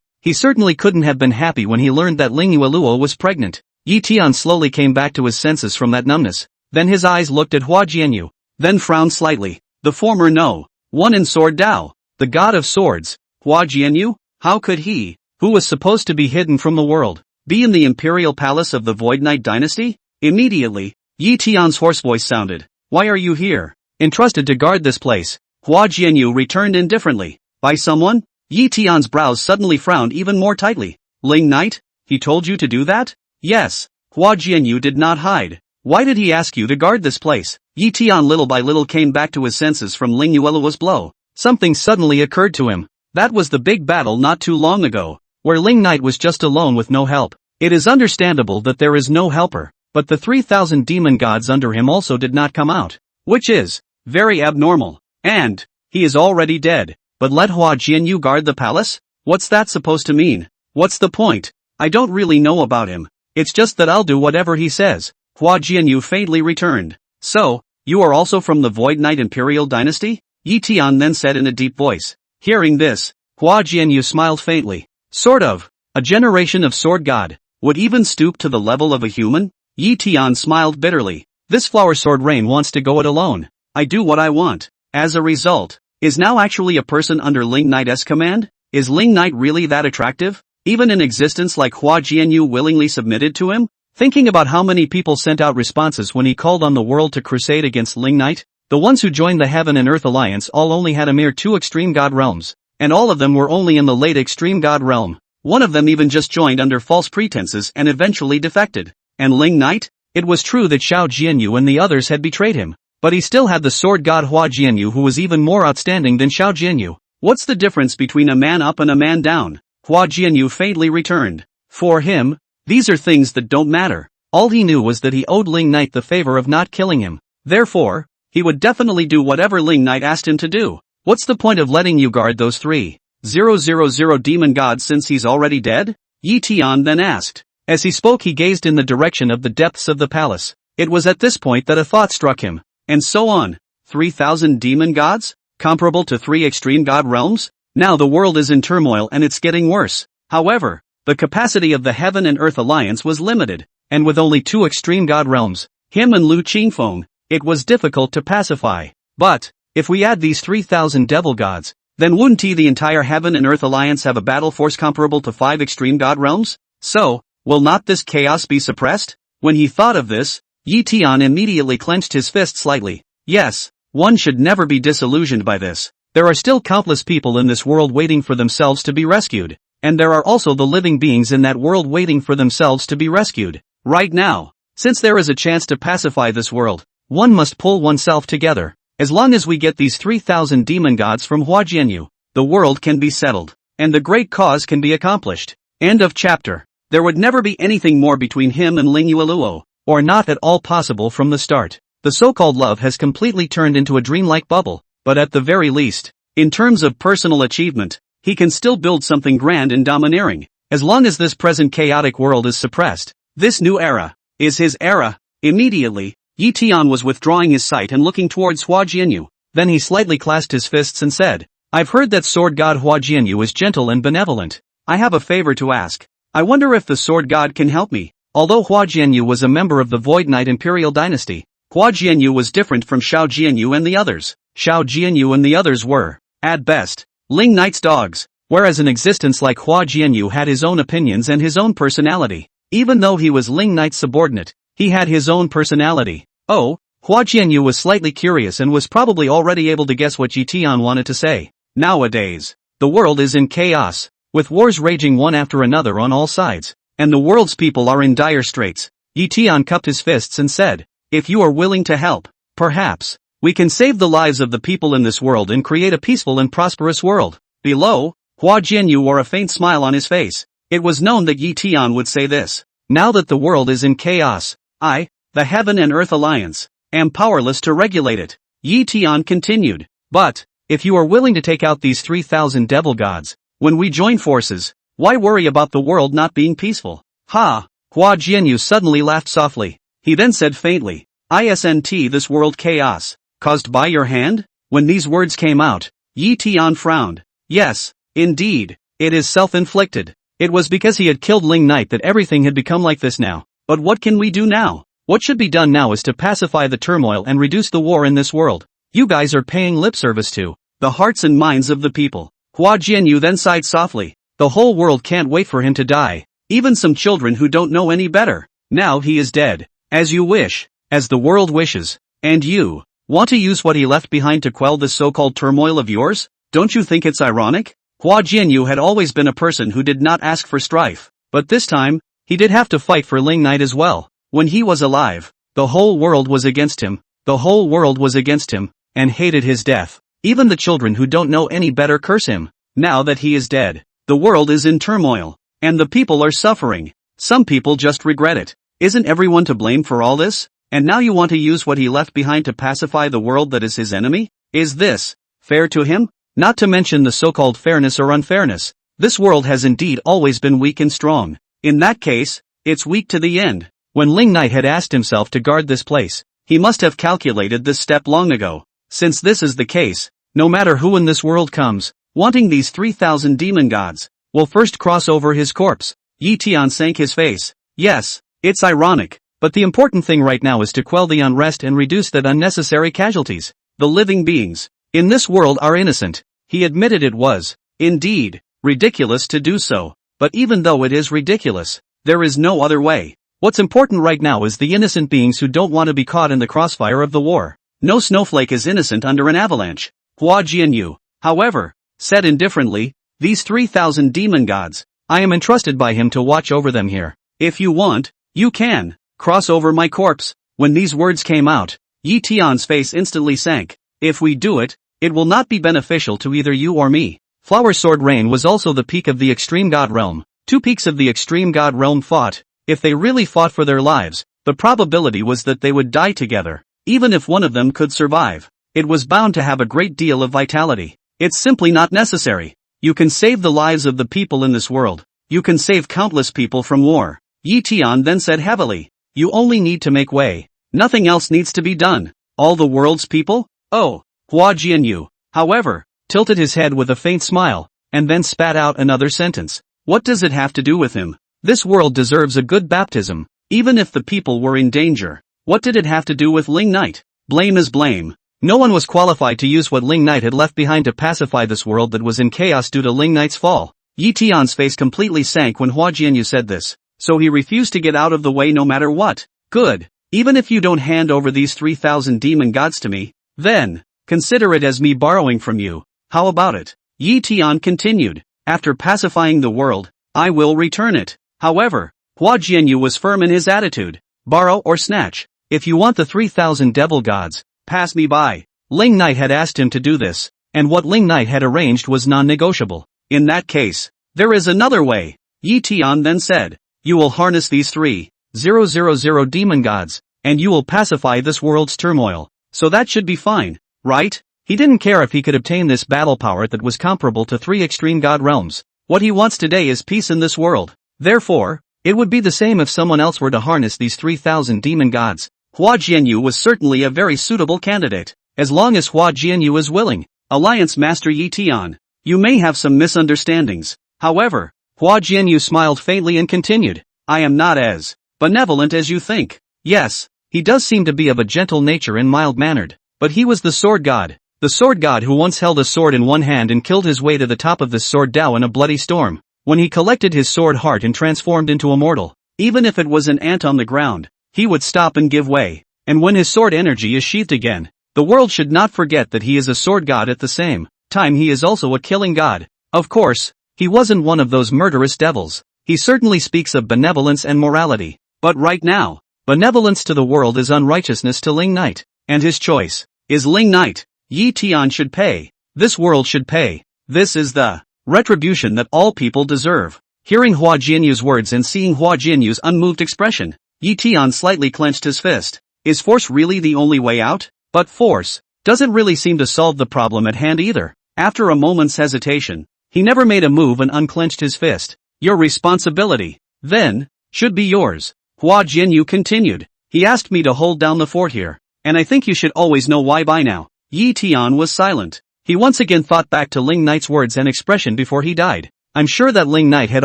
Speaker 1: he certainly couldn't have been happy when he learned that Lingyue Luo was pregnant. Yi Tian slowly came back to his senses from that numbness. Then his eyes looked at Hua Jianyu, then frowned slightly. The former no. One in Sword Dao, the god of swords. Hua Jianyu? How could he, who was supposed to be hidden from the world, be in the imperial palace of the Void Knight dynasty? Immediately, Yi Tian's hoarse voice sounded. Why are you here? Entrusted to guard this place. Hua Jianyu returned indifferently. By someone? Yi Tian's brows suddenly frowned even more tightly. Ling Knight? He told you to do that? Yes. Hua Jianyu did not hide. Why did he ask you to guard this place? Yi Tian little by little came back to his senses from Lingyue Luo's blow. Something suddenly occurred to him. That was the big battle not too long ago, where Ling Knight was just alone with no help. It is understandable that there is no helper. but the 3,000 demon gods under him also did not come out. Which is very abnormal. And he is already dead. But let Hua Jianyu guard the palace? What's that supposed to mean? What's the point? I don't really know about him. It's just that I'll do whatever he says. Hua Jianyu faintly returned. So, you are also from the Void Knight Imperial Dynasty? Yi Tian then said in a deep voice. Hearing this, Hua Jianyu smiled faintly. Sort of. A generation of sword god would even stoop to the level of a human? Yi Tian smiled bitterly. This flower sword rain wants to go it alone. I do what I want. As a result, is now actually a person under Ling Knight's command? Is Ling Knight really that attractive? Even in existence like Hua Jianyu willingly submitted to him? Thinking about how many people sent out responses when he called on the world to crusade against Ling Knight, the ones who joined the Heaven and Earth Alliance all only had a mere 2 extreme god realms, and all of them were only in the late extreme god realm. One of them even just joined under false pretenses and eventually defected. And Ling Knight? It was true that Xiao Jianyu and the others had betrayed him, but he still had the sword god Hua Jianyu who was even more outstanding than Xiao Jianyu. What's the difference between a man up and a man down? Hua Jianyu faintly returned. For him, these are things that don't matter. All he knew was that he owed Ling Knight the favor of not killing him. Therefore, he would definitely do whatever Ling Knight asked him to do. What's the point of letting you guard those 3,000 demon gods since he's already dead? Yi Tian then asked. As he spoke he gazed in the direction of the depths of the palace. It was at this point that a thought struck him. And so on. 3,000 demon gods? Comparable to 3 extreme god realms? Now the world is in turmoil and it's getting worse. However, the capacity of the Heaven and Earth Alliance was limited, and with only 2 extreme god realms, him and Lu Qingfeng, it was difficult to pacify. But, if we add these 3,000 devil gods, then wouldn't the entire Heaven and Earth Alliance have a battle force comparable to 5 extreme god realms? So, will not this chaos be suppressed? When he thought of this, Yi Tian immediately clenched his fist slightly. Yes, one should never be disillusioned by this. There are still countless people in this world waiting for themselves to be rescued, and there are also the living beings in that world waiting for themselves to be rescued. Right now, since there is a chance to pacify this world, one must pull oneself together. As long as we get these 3,000 demon gods from Hua Jianyu, the world can be settled, and the great cause can be accomplished. End of chapter. There would never be anything more between him and Ling Yueluo, or not at all possible from the start. The so-called love has completely turned into a dreamlike bubble, but at the very least, in terms of personal achievement, he can still build something grand and domineering. As long as this present chaotic world is suppressed, this new era is his era. Immediately, Yi Tian was withdrawing his sight and looking towards Hua Jianyu. Then he slightly clasped his fists and said, I've heard that sword god Hua Jianyu is gentle and benevolent. I have a favor to ask. I wonder if the sword god can help me. Although Hua Jianyu was a member of the Void Knight Imperial Dynasty, Hua Jianyu was different from Xiao Jianyu and the others. Xiao Jianyu and the others were, at best, Ling Knight's dogs, whereas an existence like Hua Jianyu had his own opinions and his own personality. Even though he was Ling Knight's subordinate, he had his own personality. Oh, Hua Jianyu was slightly curious and was probably already able to guess what Yi Tian wanted to say. Nowadays, the world is in chaos, with wars raging one after another on all sides, and the world's people are in dire straits. Yi Tian cupped his fists and said, if you are willing to help, perhaps, we can save the lives of the people in this world and create a peaceful and prosperous world. Below, Hua Jianyu wore a faint smile on his face. It was known that Yi Tian would say this. Now that the world is in chaos, I, the Heaven and Earth Alliance, am powerless to regulate it. Yi Tian continued. But, if you are willing to take out these 3,000 devil gods, when we join forces, why worry about the world not being peaceful? Ha! Hua Jianyu suddenly laughed softly. He then said faintly, Isn't this world chaos caused by your hand? When these words came out, Yi Tian frowned. Yes, indeed, it is self-inflicted. It was because he had killed Ling Knight that everything had become like this now. But what can we do now? What should be done now is to pacify the turmoil and reduce the war in this world. You guys are paying lip service to the hearts and minds of the people. Hua Jianyu then sighed softly. The whole world can't wait for him to die. Even some children who don't know any better. Now he is dead. As you wish. As the world wishes. And you want to use what he left behind to quell this so-called turmoil of yours? Don't you think it's ironic? Hua Jianyu had always been a person who did not ask for strife. But this time, he did have to fight for Ling Knight as well. When he was alive, the whole world was against him. The whole world was against him, and hated his death. Even the children who don't know any better curse him. Now that he is dead, the world is in turmoil, and the people are suffering. Some people just regret it. Isn't everyone to blame for all this? And now you want to use what he left behind to pacify the world that is his enemy? Is this fair to him? Not to mention the so-called fairness or unfairness. This world has indeed always been weak and strong. In that case, it's weak to the end. When Ling Knight had asked himself to guard this place, he must have calculated this step long ago. Since this is the case, no matter who in this world comes, wanting these 3,000 demon gods, will first cross over his corpse. Yi Tian sank his face. Yes, it's ironic, but the important thing right now is to quell the unrest and reduce that unnecessary casualties. The living beings in this world are innocent. He admitted it was, indeed, ridiculous to do so. But even though it is ridiculous, there is no other way. What's important right now is the innocent beings who don't want to be caught in the crossfire of the war. No snowflake is innocent under an avalanche. Hua Jianyu, however, said indifferently, these 3,000 demon gods, I am entrusted by him to watch over them here. If you want, you can cross over my corpse. When these words came out, Yi Tian's face instantly sank. If we do it, it will not be beneficial to either you or me. Flower Sword Rain was also the peak of the Extreme God Realm. Two peaks of the Extreme God Realm fought. If they really fought for their lives, the probability was that they would die together. Even if one of them could survive, it was bound to have a great deal of vitality. It's simply not necessary. You can save the lives of the people in this world. You can save countless people from war. Yi Tian then said heavily, you only need to make way. Nothing else needs to be done. All the world's people? Oh, Hua Jianyu, however, tilted his head with a faint smile, and then spat out another sentence. What does it have to do with him? This world deserves a good baptism, even if the people were in danger. What did it have to do with Ling Knight? Blame is blame. No one was qualified to use what Ling Knight had left behind to pacify this world that was in chaos due to Ling Knight's fall. Yi Tian's face completely sank when Hua Jianyu said this, so he refused to get out of the way no matter what. Good. Even if you don't hand over these 3,000 demon gods to me, then, consider it as me borrowing from you. How about it? Yi Tian continued, after pacifying the world, I will return it. However, Hua Jianyu was firm in his attitude. Borrow or snatch. If you want the 3,000 devil gods, pass me by. Ling Knight had asked him to do this, and what Ling Knight had arranged was non-negotiable. In that case, there is another way. Yi Tian then said, you will harness these 3,000 demon gods, and you will pacify this world's turmoil. So that should be fine, right? He didn't care if he could obtain this battle power that was comparable to 3 extreme god realms. What he wants today is peace in this world. Therefore, it would be the same if someone else were to harness these 3,000 demon gods. Hua Jianyu was certainly a very suitable candidate, as long as Hua Jianyu is willing. Alliance Master Yi Tian, you may have some misunderstandings. However, Hua Jianyu smiled faintly and continued, I am not as benevolent as you think. Yes, he does seem to be of a gentle nature and mild-mannered, but he was the sword god. The sword god who once held a sword in one hand and killed his way to the top of this sword Dao in a bloody storm. When he collected his sword heart and transformed into a mortal, even if it was an ant on the ground, he would stop and give way. And when his sword energy is sheathed again, the world should not forget that he is a sword god at the same time he is also a killing god. Of course, he wasn't one of those murderous devils. He certainly speaks of benevolence and morality. But right now, benevolence to the world is unrighteousness to Ling Knight, and his choice is Ling Knight. Yi Tian should pay. This world should pay. This is the retribution that all people deserve. Hearing Hua Jianyu's words and seeing Hua Jianyu's unmoved expression, Yi Tian slightly clenched his fist. Is force really the only way out? But force doesn't really seem to solve the problem at hand either. After a moment's hesitation, he never made a move and unclenched his fist. Your responsibility, then, should be yours. Hua Jianyu continued. He asked me to hold down the fort here, and I think you should always know why by now. Yi Tian was silent. He once again thought back to Ling Knight's words and expression before he died. I'm sure that Ling Knight had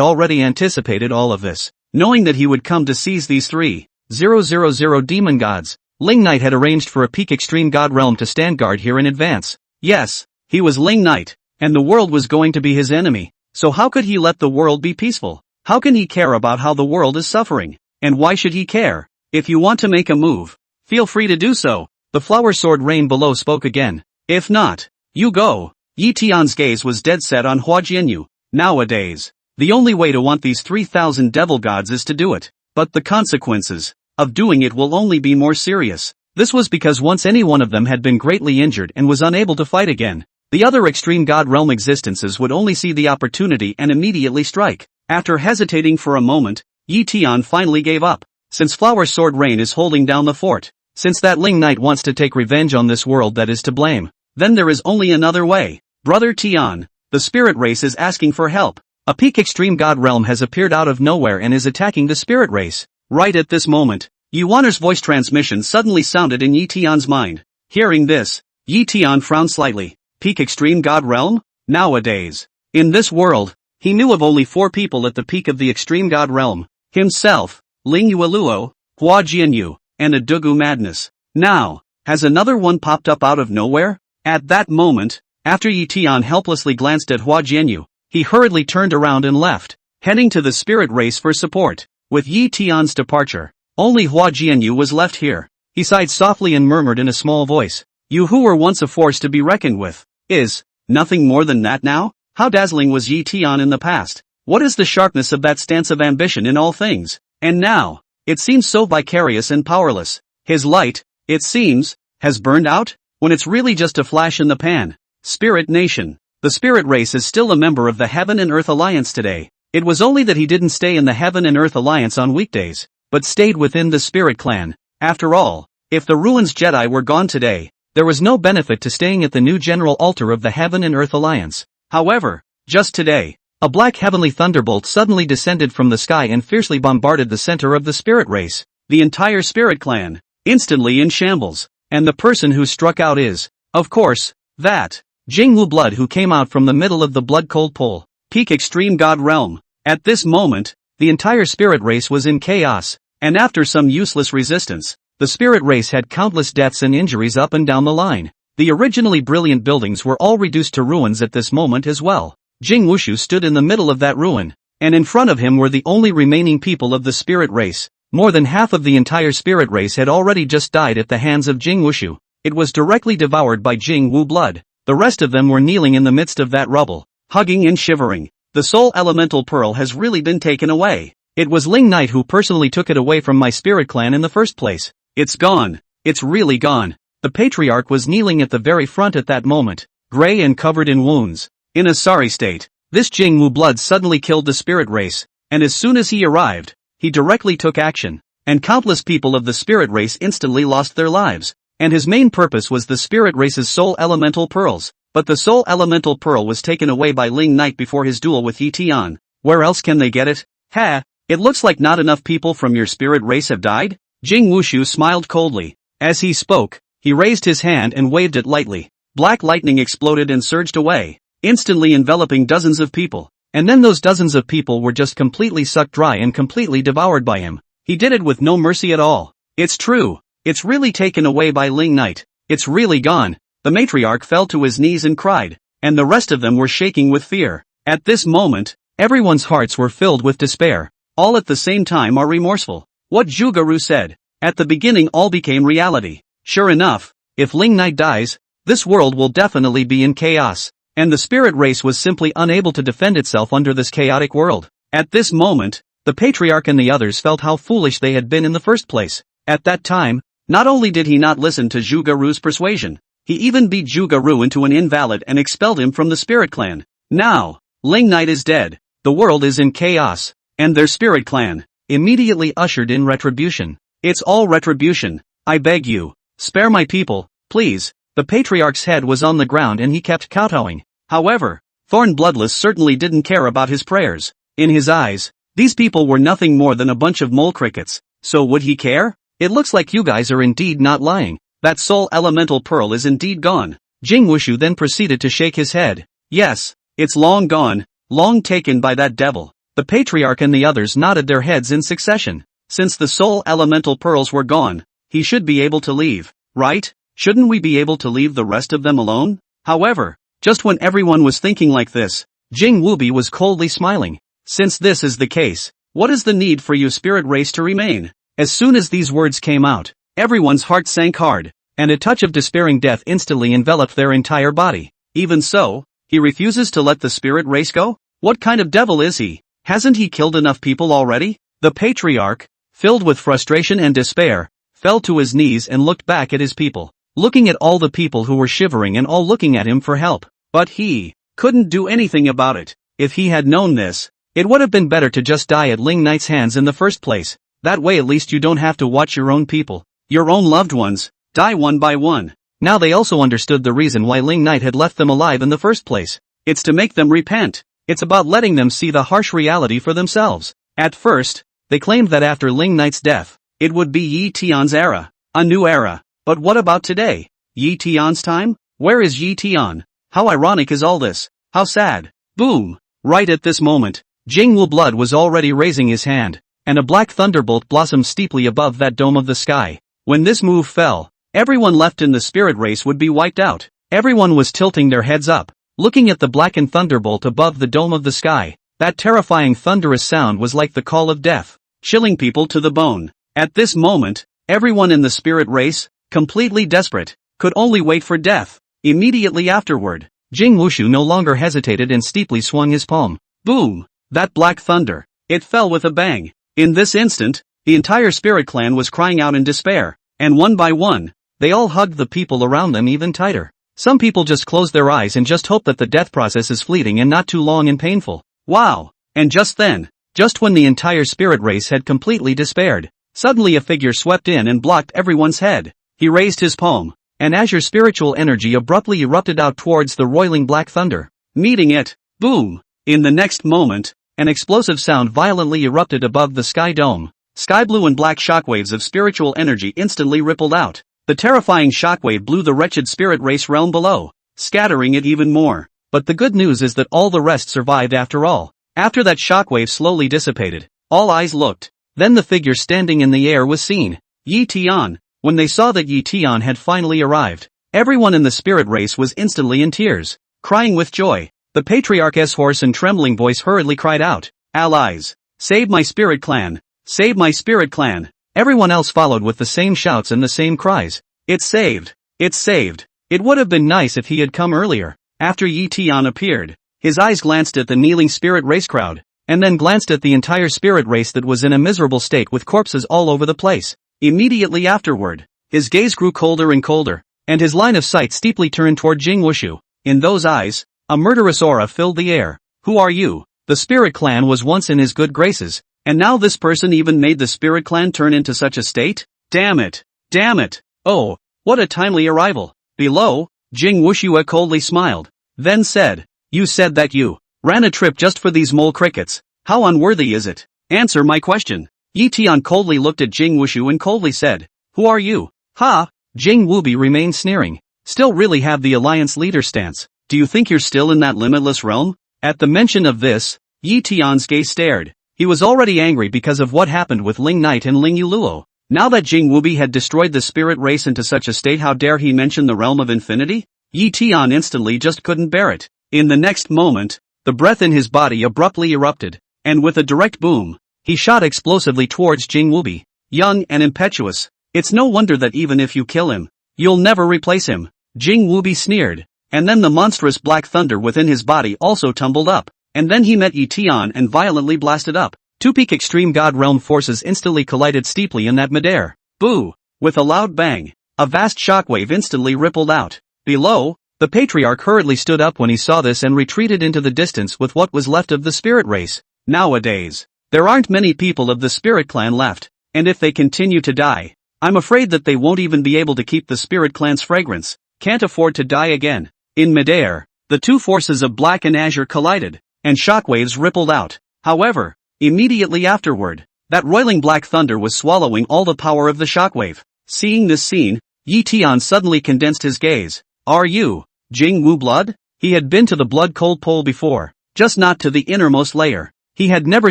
Speaker 1: already anticipated all of this, knowing that he would come to seize these 3,000 demon gods. Ling Knight had arranged for a peak extreme god realm to stand guard here in advance. Yes, he was Ling Knight, and the world was going to be his enemy. So how could he let the world be peaceful? How can he care about how the world is suffering? And why should he care? If you want to make a move, feel free to do so. The flower sword Rain below spoke again. If not, you go. Yi Tian's gaze was dead set on Hua Jianyu. Nowadays, the only way to want these 3,000 devil gods is to do it. But the consequences of doing it will only be more serious. This was because once any one of them had been greatly injured and was unable to fight again, the other extreme god realm existences would only see the opportunity and immediately strike. After hesitating for a moment, Yi Tian finally gave up. since Flower Sword Rain is holding down the fort, since that Ling Knight wants to take revenge on this world that is to blame, then there is only another way. Brother Tian, the spirit race is asking for help. A peak extreme god realm has appeared out of nowhere and is attacking the spirit race. Right at this moment, Yuaner's voice transmission suddenly sounded in Yi Tian's mind. Hearing this, Yi Tian frowned slightly. Peak extreme god realm? Nowadays, in this world, he knew of only 4 people at the peak of the extreme god realm. Himself, Ling Yueluo, Hua Jianyu, and a Dugu Madness. Now, has another one popped up out of nowhere? At that moment, after Yi Tian helplessly glanced at Hua Jianyu, he hurriedly turned around and left, heading to the spirit race for support. With Yi Tian's departure, only Hua Jianyu was left here. He sighed softly and murmured in a small voice, "You who were once a force to be reckoned with, is nothing more than that now?" How dazzling was Yi Tian in the past? What is the sharpness of that stance of ambition in all things? And now, it seems so vicarious and powerless. His light, it seems, has burned out, when it's really just a flash in the pan. Spirit Nation. The spirit race is still a member of the Heaven and Earth Alliance today. It was only that he didn't stay in the Heaven and Earth Alliance on weekdays, but stayed within the Spirit Clan. After all, if the Ruins Jedi were gone today, there was no benefit to staying at the new General Altar of the Heaven and Earth Alliance. However, just today, a black heavenly thunderbolt suddenly descended from the sky and fiercely bombarded the center of the spirit race. The entire Spirit Clan, instantly in shambles. And the person who struck out is, of course, that Jingwu blood who came out from the middle of the blood-cold pole. Peak extreme god realm. At this moment, the entire spirit race was in chaos, and after some useless resistance, the spirit race had countless deaths and injuries up and down the line. The originally brilliant buildings were all reduced to ruins at this moment as well. Jing Wushu stood in the middle of that ruin, and in front of him were the only remaining people of the spirit race. More than half of the entire spirit race had already just died at the hands of Jing Wushu. It was directly devoured by Jing Wu blood. The rest of them were kneeling in the midst of that rubble, hugging and shivering. The soul elemental pearl has really been taken away. It was Ling Knight who personally took it away from my spirit clan in the first place. It's gone. It's really gone. The patriarch was kneeling at the very front at that moment, gray and covered in wounds. In a sorry state, this Jing Wu blood suddenly killed the spirit race, and as soon as he arrived, he directly took action, and countless people of the spirit race instantly lost their lives. And his main purpose was the spirit race's soul elemental pearls. But the soul elemental pearl was taken away by Ling Knight before his duel with Yi Tian. Where else can they get it? Ha! It looks like not enough people from your spirit race have died? Jing Wushu smiled coldly. As he spoke, he raised his hand and waved it lightly. Black lightning exploded and surged away, instantly enveloping dozens of people. And then those dozens of people were just completely sucked dry and completely devoured by him. He did it with no mercy at all. It's true. It's really taken away by Ling Knight. It's really gone. The matriarch fell to his knees and cried, and the rest of them were shaking with fear. At this moment, everyone's hearts were filled with despair. All at the same time are remorseful. What Zhugaru said. At the beginning all became reality. Sure enough, if Ling Knight dies, this world will definitely be in chaos. And the spirit race was simply unable to defend itself under this chaotic world. At this moment, the patriarch and the others felt how foolish they had been in the first place. At that time, not only did he not listen to Zhugaru's persuasion, he even beat Zhugaru into an invalid and expelled him from the spirit clan. Now, Ling Knight is dead, the world is in chaos, and their spirit clan immediately ushered in retribution. It's all retribution. I beg you, spare my people, please. The patriarch's head was on the ground and he kept kowtowing. However, Thorn Bloodless certainly didn't care about his prayers. In his eyes, these people were nothing more than a bunch of mole crickets. So would he care? It looks like you guys are indeed not lying. That soul elemental pearl is indeed gone. Jing Wushu then proceeded to shake his head. Yes, it's long gone, long taken by that devil. The patriarch and the others nodded their heads in succession. Since the soul elemental pearls were gone, he should be able to leave, right? Shouldn't we be able to leave the rest of them alone? However, just when everyone was thinking like this, Jing Wubi was coldly smiling. Since this is the case, what is the need for you spirit race to remain? As soon as these words came out, everyone's heart sank hard, and a touch of despairing death instantly enveloped their entire body. Even so, he refuses to let the spirit race go? What kind of devil is he? Hasn't he killed enough people already? The patriarch, filled with frustration and despair, fell to his knees and looked back at his people, looking at all the people who were shivering and all looking at him for help. But he couldn't do anything about it. If he had known this, it would have been better to just die at Ling Knight's hands in the first place. That way at least you don't have to watch your own people, your own loved ones, die one by one. Now they also understood the reason why Ling Knight had left them alive in the first place. It's to make them repent. It's about letting them see the harsh reality for themselves. At first, they claimed that after Ling Knight's death, it would be Yi Tian's era, a new era. But what about today? Yi Tian's time? Where is Yi Tian? How ironic is all this? How sad. Boom! Right at this moment, Jingwu Blood was already raising his hand, and a black thunderbolt blossomed steeply above that dome of the sky. When this move fell, everyone left in the spirit race would be wiped out. Everyone was tilting their heads up, looking at the blackened thunderbolt above the dome of the sky. That terrifying thunderous sound was like the call of death, chilling people to the bone. At this moment, everyone in the spirit race, completely desperate, could only wait for death. Immediately afterward, Jing Wushu no longer hesitated and steeply swung his palm. Boom! That black thunder. It fell with a bang. In this instant, the entire spirit clan was crying out in despair, and one by one, they all hugged the people around them even tighter. Some people just closed their eyes and just hope that the death process is fleeting and not too long and painful. Wow! And just then, just when the entire spirit race had completely despaired, suddenly a figure swept in and blocked everyone's head. He raised his palm, and azure spiritual energy abruptly erupted out towards the roiling black thunder, meeting it. Boom! In the next moment, an explosive sound violently erupted above the sky dome. Sky blue and black shockwaves of spiritual energy instantly rippled out. The terrifying shockwave blew the wretched spirit race realm below, scattering it even more. But the good news is that all the rest survived after all. After that shockwave slowly dissipated, all eyes looked. Then the figure standing in the air was seen. Yi Tian. When they saw that Yi Tian had finally arrived, everyone in the spirit race was instantly in tears, crying with joy. The patriarch's hoarse and trembling voice hurriedly cried out, "Allies! Save my spirit clan! Save my spirit clan!" Everyone else followed with the same shouts and the same cries. It's saved! It's saved! It would have been nice if he had come earlier. After Yi Tian appeared, his eyes glanced at the kneeling spirit race crowd, and then glanced at the entire spirit race that was in a miserable state with corpses all over the place. Immediately afterward, his gaze grew colder and colder, and his line of sight steeply turned toward Jing Wushu. In those eyes, a murderous aura filled the air. Who are you? The spirit clan was once in his good graces, and now this person even made the spirit clan turn into such a state? Damn it! Damn it! Oh, what a timely arrival. Below, Jing Wushu coldly smiled, then said, "You said that you ran a trip just for these mole crickets. How unworthy is it? Answer my question." Yi Tian coldly looked at Jing Wushu and coldly said, "Who are you?" "Ha!" Jing Wubi remained sneering. "Still really have the alliance leader stance. Do you think you're still in that limitless realm?" At the mention of this, Yi Tian's gaze stared. He was already angry because of what happened with Ling Knight and Ling Yuluo. Now that Jing Wubi had destroyed the spirit race into such a state, how dare he mention the realm of infinity? Yi Tian instantly just couldn't bear it. In the next moment, the breath in his body abruptly erupted, and with a direct boom, he shot explosively towards Jing Wubi. Young and impetuous, it's no wonder that even if you kill him, you'll never replace him. Jing Wubi sneered, and then the monstrous black thunder within his body also tumbled up, and then he met Yi Tian and violently blasted up. Two peak extreme god realm forces instantly collided steeply in that midair. Boo! With a loud bang, a vast shockwave instantly rippled out. Below, the patriarch hurriedly stood up when he saw this and retreated into the distance with what was left of the spirit race. Nowadays, there aren't many people of the spirit clan left, and if they continue to die, I'm afraid that they won't even be able to keep the spirit clan's fragrance. Can't afford to die again. In midair, the two forces of black and azure collided, and shockwaves rippled out. However, immediately afterward, that roiling black thunder was swallowing all the power of the shockwave. Seeing this scene, Yi Tian suddenly condensed his gaze. Are you Jing Wu Blood? He had been to the blood cold pole before, just not to the innermost layer. He had never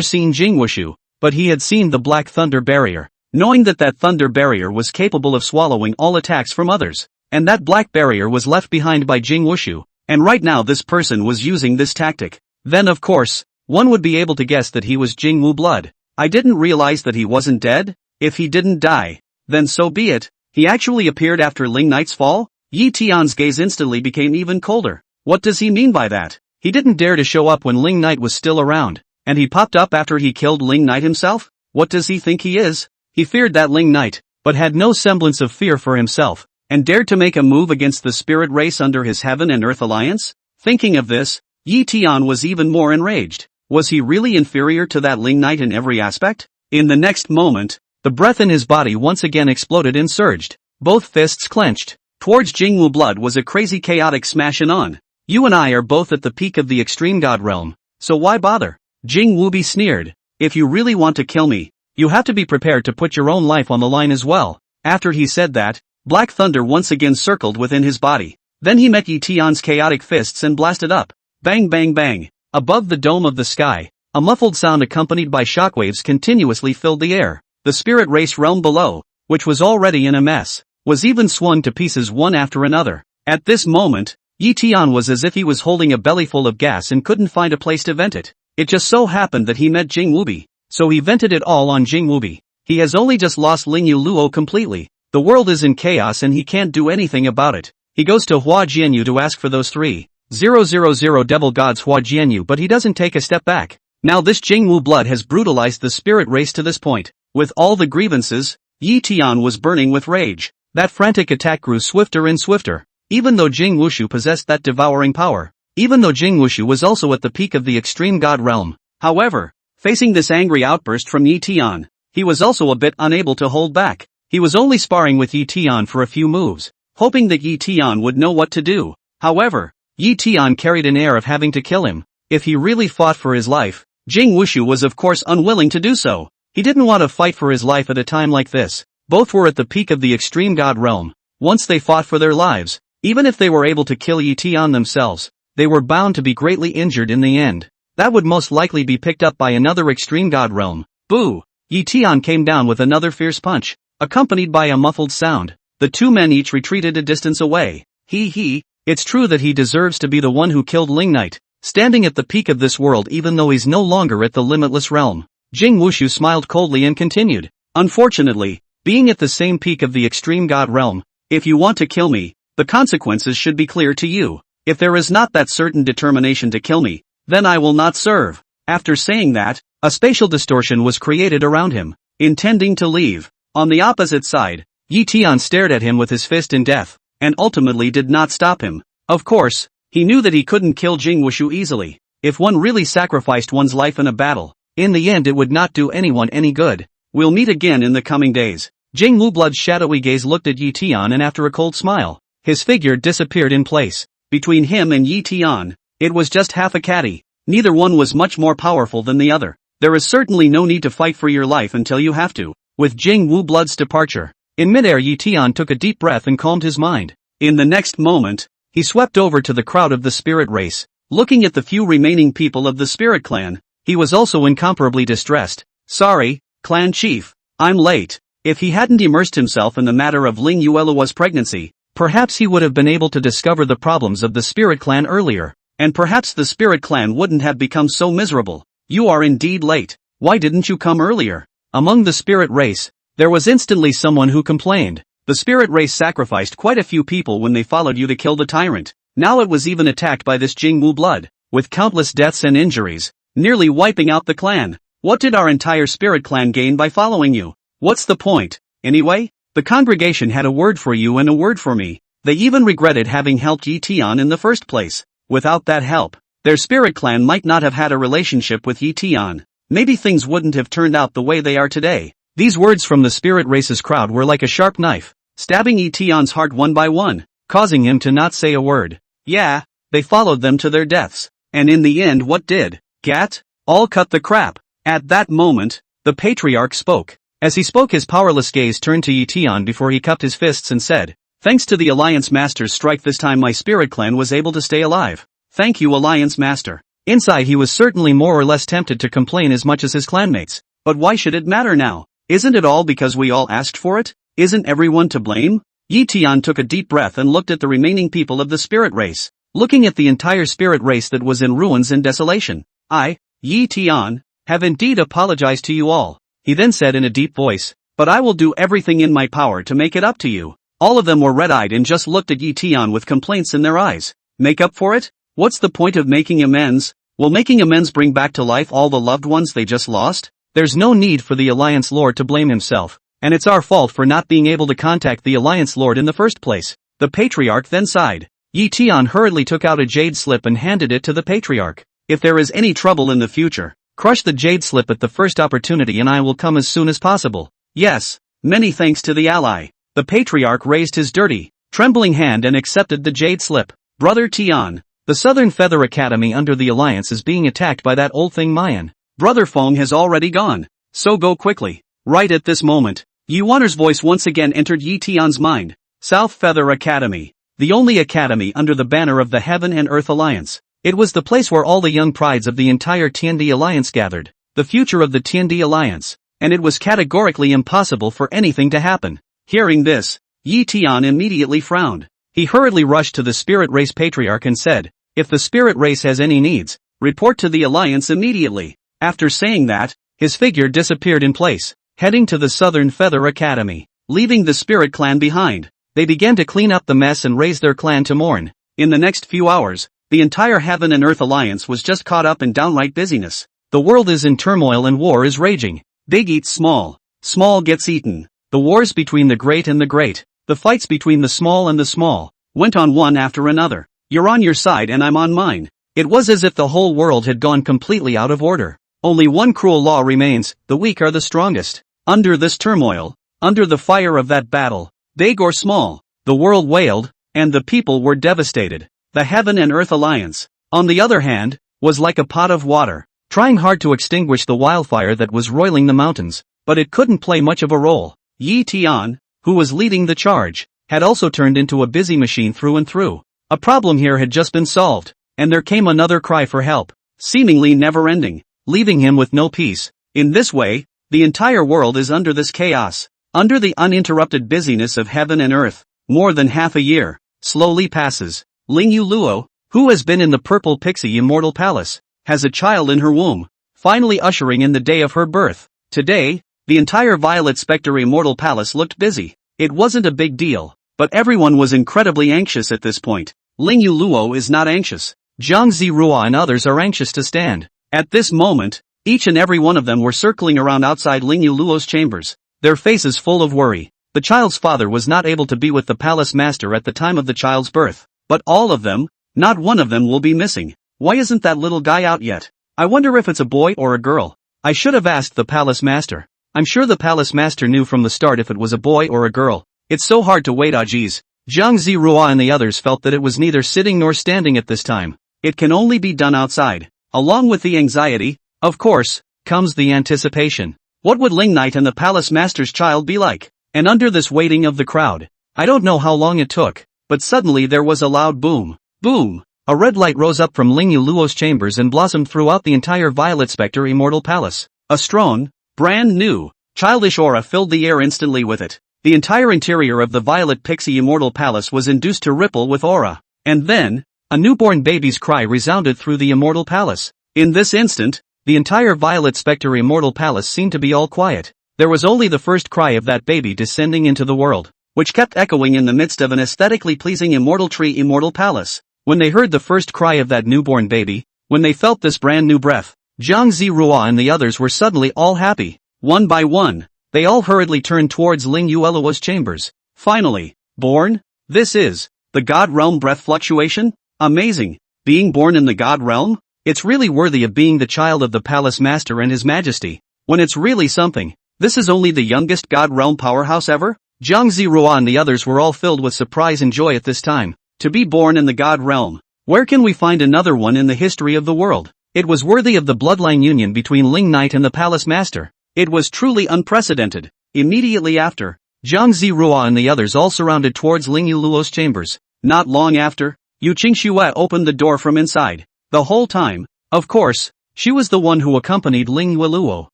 Speaker 1: seen Jing Wushu, but he had seen the black thunder barrier, knowing that that thunder barrier was capable of swallowing all attacks from others, and that black barrier was left behind by Jing Wushu, and right now this person was using this tactic. Then of course, one would be able to guess that he was Jing Wu Blood. I didn't realize that he wasn't dead. If he didn't die, then so be it. He actually appeared after Ling Knight's fall? Yi Tian's gaze instantly became even colder. What does he mean by that? He didn't dare to show up when Ling Knight was still around, and he popped up after he killed Ling Knight himself? What does he think he is? He feared that Ling Knight, but had no semblance of fear for himself, and dared to make a move against the spirit race under his heaven and earth alliance? Thinking of this, Yi Tian was even more enraged. Was he really inferior to that Ling Knight in every aspect? In the next moment, The breath in his body once again exploded and surged. Both fists clenched. Towards Jingwu blood was a crazy chaotic smashing on. You and I are both at the peak of the extreme god realm, so why bother? Jing Wubi sneered. If you really want to kill me, you have to be prepared to put your own life on the line as well. After he said that, black thunder once again circled within his body. Then he met Yi Tian's chaotic fists and blasted up. Bang bang bang. Above the dome of the sky, a muffled sound accompanied by shockwaves continuously filled the air. The spirit race realm below, which was already in a mess, was even swung to pieces one after another. At this moment, Yi Tian was as if he was holding a bellyful of gas and couldn't find a place to vent it. It just so happened that he met Jing Wubi, so he vented it all on Jing Wubi. He has only just lost Lingyu Luo completely. The world is in chaos and he can't do anything about it. He goes to Hua Jianyu to ask for those 3,000 devil gods Hua Jianyu, but he doesn't take a step back. Now this Jingwu blood has brutalized the spirit race to this point. With all the grievances, Yi Tian was burning with rage. That frantic attack grew swifter and swifter. Even though Jing Wushu possessed that devouring power. Even though Jing Wushu was also at the peak of the extreme god realm. However, facing this angry outburst from Yi Tian, he was also a bit unable to hold back. He was only sparring with Yi Tian for a few moves, hoping that Yi Tian would know what to do. However, Yi Tian carried an air of having to kill him. If he really fought for his life, Jing Wushu was of course unwilling to do so. He didn't want to fight for his life at a time like this. Both were at the peak of the extreme god realm. Once they fought for their lives, even if they were able to kill Yi Tian themselves, they were bound to be greatly injured in the end. That would most likely be picked up by another extreme god realm. Boo! Yi Tian came down with another fierce punch, accompanied by a muffled sound. The two men each retreated a distance away. It's true that he deserves to be the one who killed Ling Knight, standing at the peak of this world even though he's no longer at the limitless realm. Jing Wushu smiled coldly and continued. Unfortunately, being at the same peak of the extreme god realm, if you want to kill me, the consequences should be clear to you. If there is not that certain determination to kill me, then I will not serve. After saying that, a spatial distortion was created around him, intending to leave. On the opposite side, Yi Tian stared at him with his fist in death, and ultimately did not stop him. Of course, he knew that he couldn't kill Jing Wushu easily. If one really sacrificed one's life in a battle, in the end it would not do anyone any good. We'll meet again in the coming days. Jing Wu Blood's shadowy gaze looked at Yi Tian and after a cold smile, his figure disappeared in place. Between him and Yi Tian, it was just half a catty. Neither one was much more powerful than the other. There is certainly no need to fight for your life until you have to. With Jing Wu Blood's departure, in midair Yi Tian took a deep breath and calmed his mind. In the next moment, he swept over to the crowd of the spirit race. Looking at the few remaining people of the spirit clan, he was also incomparably distressed. Sorry, clan chief, I'm late. If he hadn't immersed himself in the matter of Ling Yuelua's pregnancy, perhaps he would have been able to discover the problems of the spirit clan earlier, and perhaps the spirit clan wouldn't have become so miserable. You are indeed late. Why didn't you come earlier? Among the spirit race, there was instantly someone who complained. The spirit race sacrificed quite a few people when they followed you to kill the tyrant. Now it was even attacked by this Jing Wu blood, with countless deaths and injuries, nearly wiping out the clan. What did our entire spirit clan gain by following you? What's the point? Anyway, the congregation had a word for you and a word for me. They even regretted having helped Yi Tian in the first place. Without that help, their spirit clan might not have had a relationship with Yi Tian. Maybe things wouldn't have turned out the way they are today. These words from the spirit race's crowd were like a sharp knife, stabbing Yi Tian's heart one by one, causing him to not say a word. Yeah, they followed them to their deaths. And in the end what did? Gat? All cut the crap. At that moment, the patriarch spoke. As he spoke his powerless gaze turned to Yi Tian before he cupped his fists and said, "Thanks to the Alliance Master's strike this time my spirit clan was able to stay alive. Thank you Alliance Master." Inside he was certainly more or less tempted to complain as much as his clanmates. But why should it matter now? Isn't it all because we all asked for it? Isn't everyone to blame? Yi Tian took a deep breath and looked at the remaining people of the spirit race, looking at the entire spirit race that was in ruins and desolation. I, Yi Tian, have indeed apologized to you all. He then said in a deep voice, "But I will do everything in my power to make it up to you." All of them were red-eyed and just looked at Yi Tian with complaints in their eyes. Make up for it? What's the point of making amends? Will making amends bring back to life all the loved ones they just lost? There's no need for the Alliance Lord to blame himself, and it's our fault for not being able to contact the Alliance Lord in the first place. The Patriarch then sighed. Yi Tian hurriedly took out a jade slip and handed it to the Patriarch. If there is any trouble in the future, crush the jade slip at the first opportunity and I will come as soon as possible. Yes, many thanks to the ally. The patriarch raised his dirty, trembling hand and accepted the jade slip. Brother Tian, the Southern Feather Academy under the Alliance is being attacked by that old thing Mayan. Brother Feng has already gone, so go quickly. Right at this moment, Yuaner's voice once again entered Yi Tian's mind. South Feather Academy, the only academy under the banner of the Heaven and Earth Alliance. It was the place where all the young prides of the entire Tiandi Alliance gathered, the future of the Tiandi Alliance, and it was categorically impossible for anything to happen. Hearing this, Yi Tian immediately frowned. He hurriedly rushed to the Spirit Race Patriarch and said, "If the Spirit Race has any needs, report to the Alliance immediately." After saying that, his figure disappeared in place, heading to the Southern Feather Academy. Leaving the Spirit Clan behind, they began to clean up the mess and raise their clan to mourn. In the next few hours, the entire Heaven and Earth Alliance was just caught up in downright busyness. The world is in turmoil and war is raging. Big eats small. Small gets eaten. The wars between the great and the great, the fights between the small and the small, went on one after another. You're on your side and I'm on mine. It was as if the whole world had gone completely out of order. Only one cruel law remains: the weak are the strongest. Under this turmoil, under the fire of that battle, big or small, the world wailed, and the people were devastated. The Heaven and Earth Alliance, on the other hand, was like a pot of water, trying hard to extinguish the wildfire that was roiling the mountains, but it couldn't play much of a role. Yi Tian, who was leading the charge, had also turned into a busy machine through and through. A problem here had just been solved, and there came another cry for help, seemingly never-ending, leaving him with no peace. In this way, the entire world is under this chaos, under the uninterrupted busyness of heaven and earth. More than half a year slowly passes. Lingyu Luo, who has been in the Purple Pixie Immortal Palace, has a child in her womb, finally ushering in the day of her birth. Today, the entire Violet Spectre Immortal Palace looked busy. It wasn't a big deal, but everyone was incredibly anxious at this point. Lingyu Luo is not anxious. Zhang Zirua and others are anxious to stand. At this moment, each and every one of them were circling around outside Lingyu Luo's chambers, their faces full of worry. The child's father was not able to be with the palace master at the time of the child's birth, but all of them, not one of them will be missing. Why isn't that little guy out yet? I wonder if it's a boy or a girl. I should have asked the palace master. I'm sure the palace master knew from the start if it was a boy or a girl. It's so hard to wait. Geez. Zhang Zirua and the others felt that it was neither sitting nor standing at this time. It can only be done outside. Along with the anxiety, of course, comes the anticipation. What would Ling Knight and the palace master's child be like? And under this waiting of the crowd, I don't know how long it took, but suddenly there was a loud boom. Boom! A red light rose up from Lingyu Luo's chambers and blossomed throughout the entire Violet Spectre Immortal Palace. A strong, brand new, childish aura filled the air instantly with it. The entire interior of the Violet Pixie Immortal Palace was induced to ripple with aura. And then, a newborn baby's cry resounded through the Immortal Palace. In this instant, the entire Violet Spectre Immortal Palace seemed to be all quiet. There was only the first cry of that baby descending into the world, which kept echoing in the midst of an aesthetically pleasing Immortal Tree Immortal Palace. When they heard the first cry of that newborn baby, when they felt this brand new breath, Zhang Zirua and the others were suddenly all happy. One by one, they all hurriedly turned towards Lingyu Luo's chambers. Finally, born? This is the God Realm breath fluctuation? Amazing! Being born in the God Realm? It's really worthy of being the child of the Palace Master and His Majesty. When it's really something. This is only the youngest God Realm powerhouse ever? Zhang Zirua and the others were all filled with surprise and joy at this time. To be born in the God Realm. Where can we find another one in the history of the world? It was worthy of the bloodline union between Ling Knight and the Palace Master. It was truly unprecedented. Immediately after, Zhang Zirua and the others all surrounded towards Lingyu Luo's chambers. Not long after, Yu Qingxue opened the door from inside. The whole time, of course, she was the one who accompanied Lingyu Luo.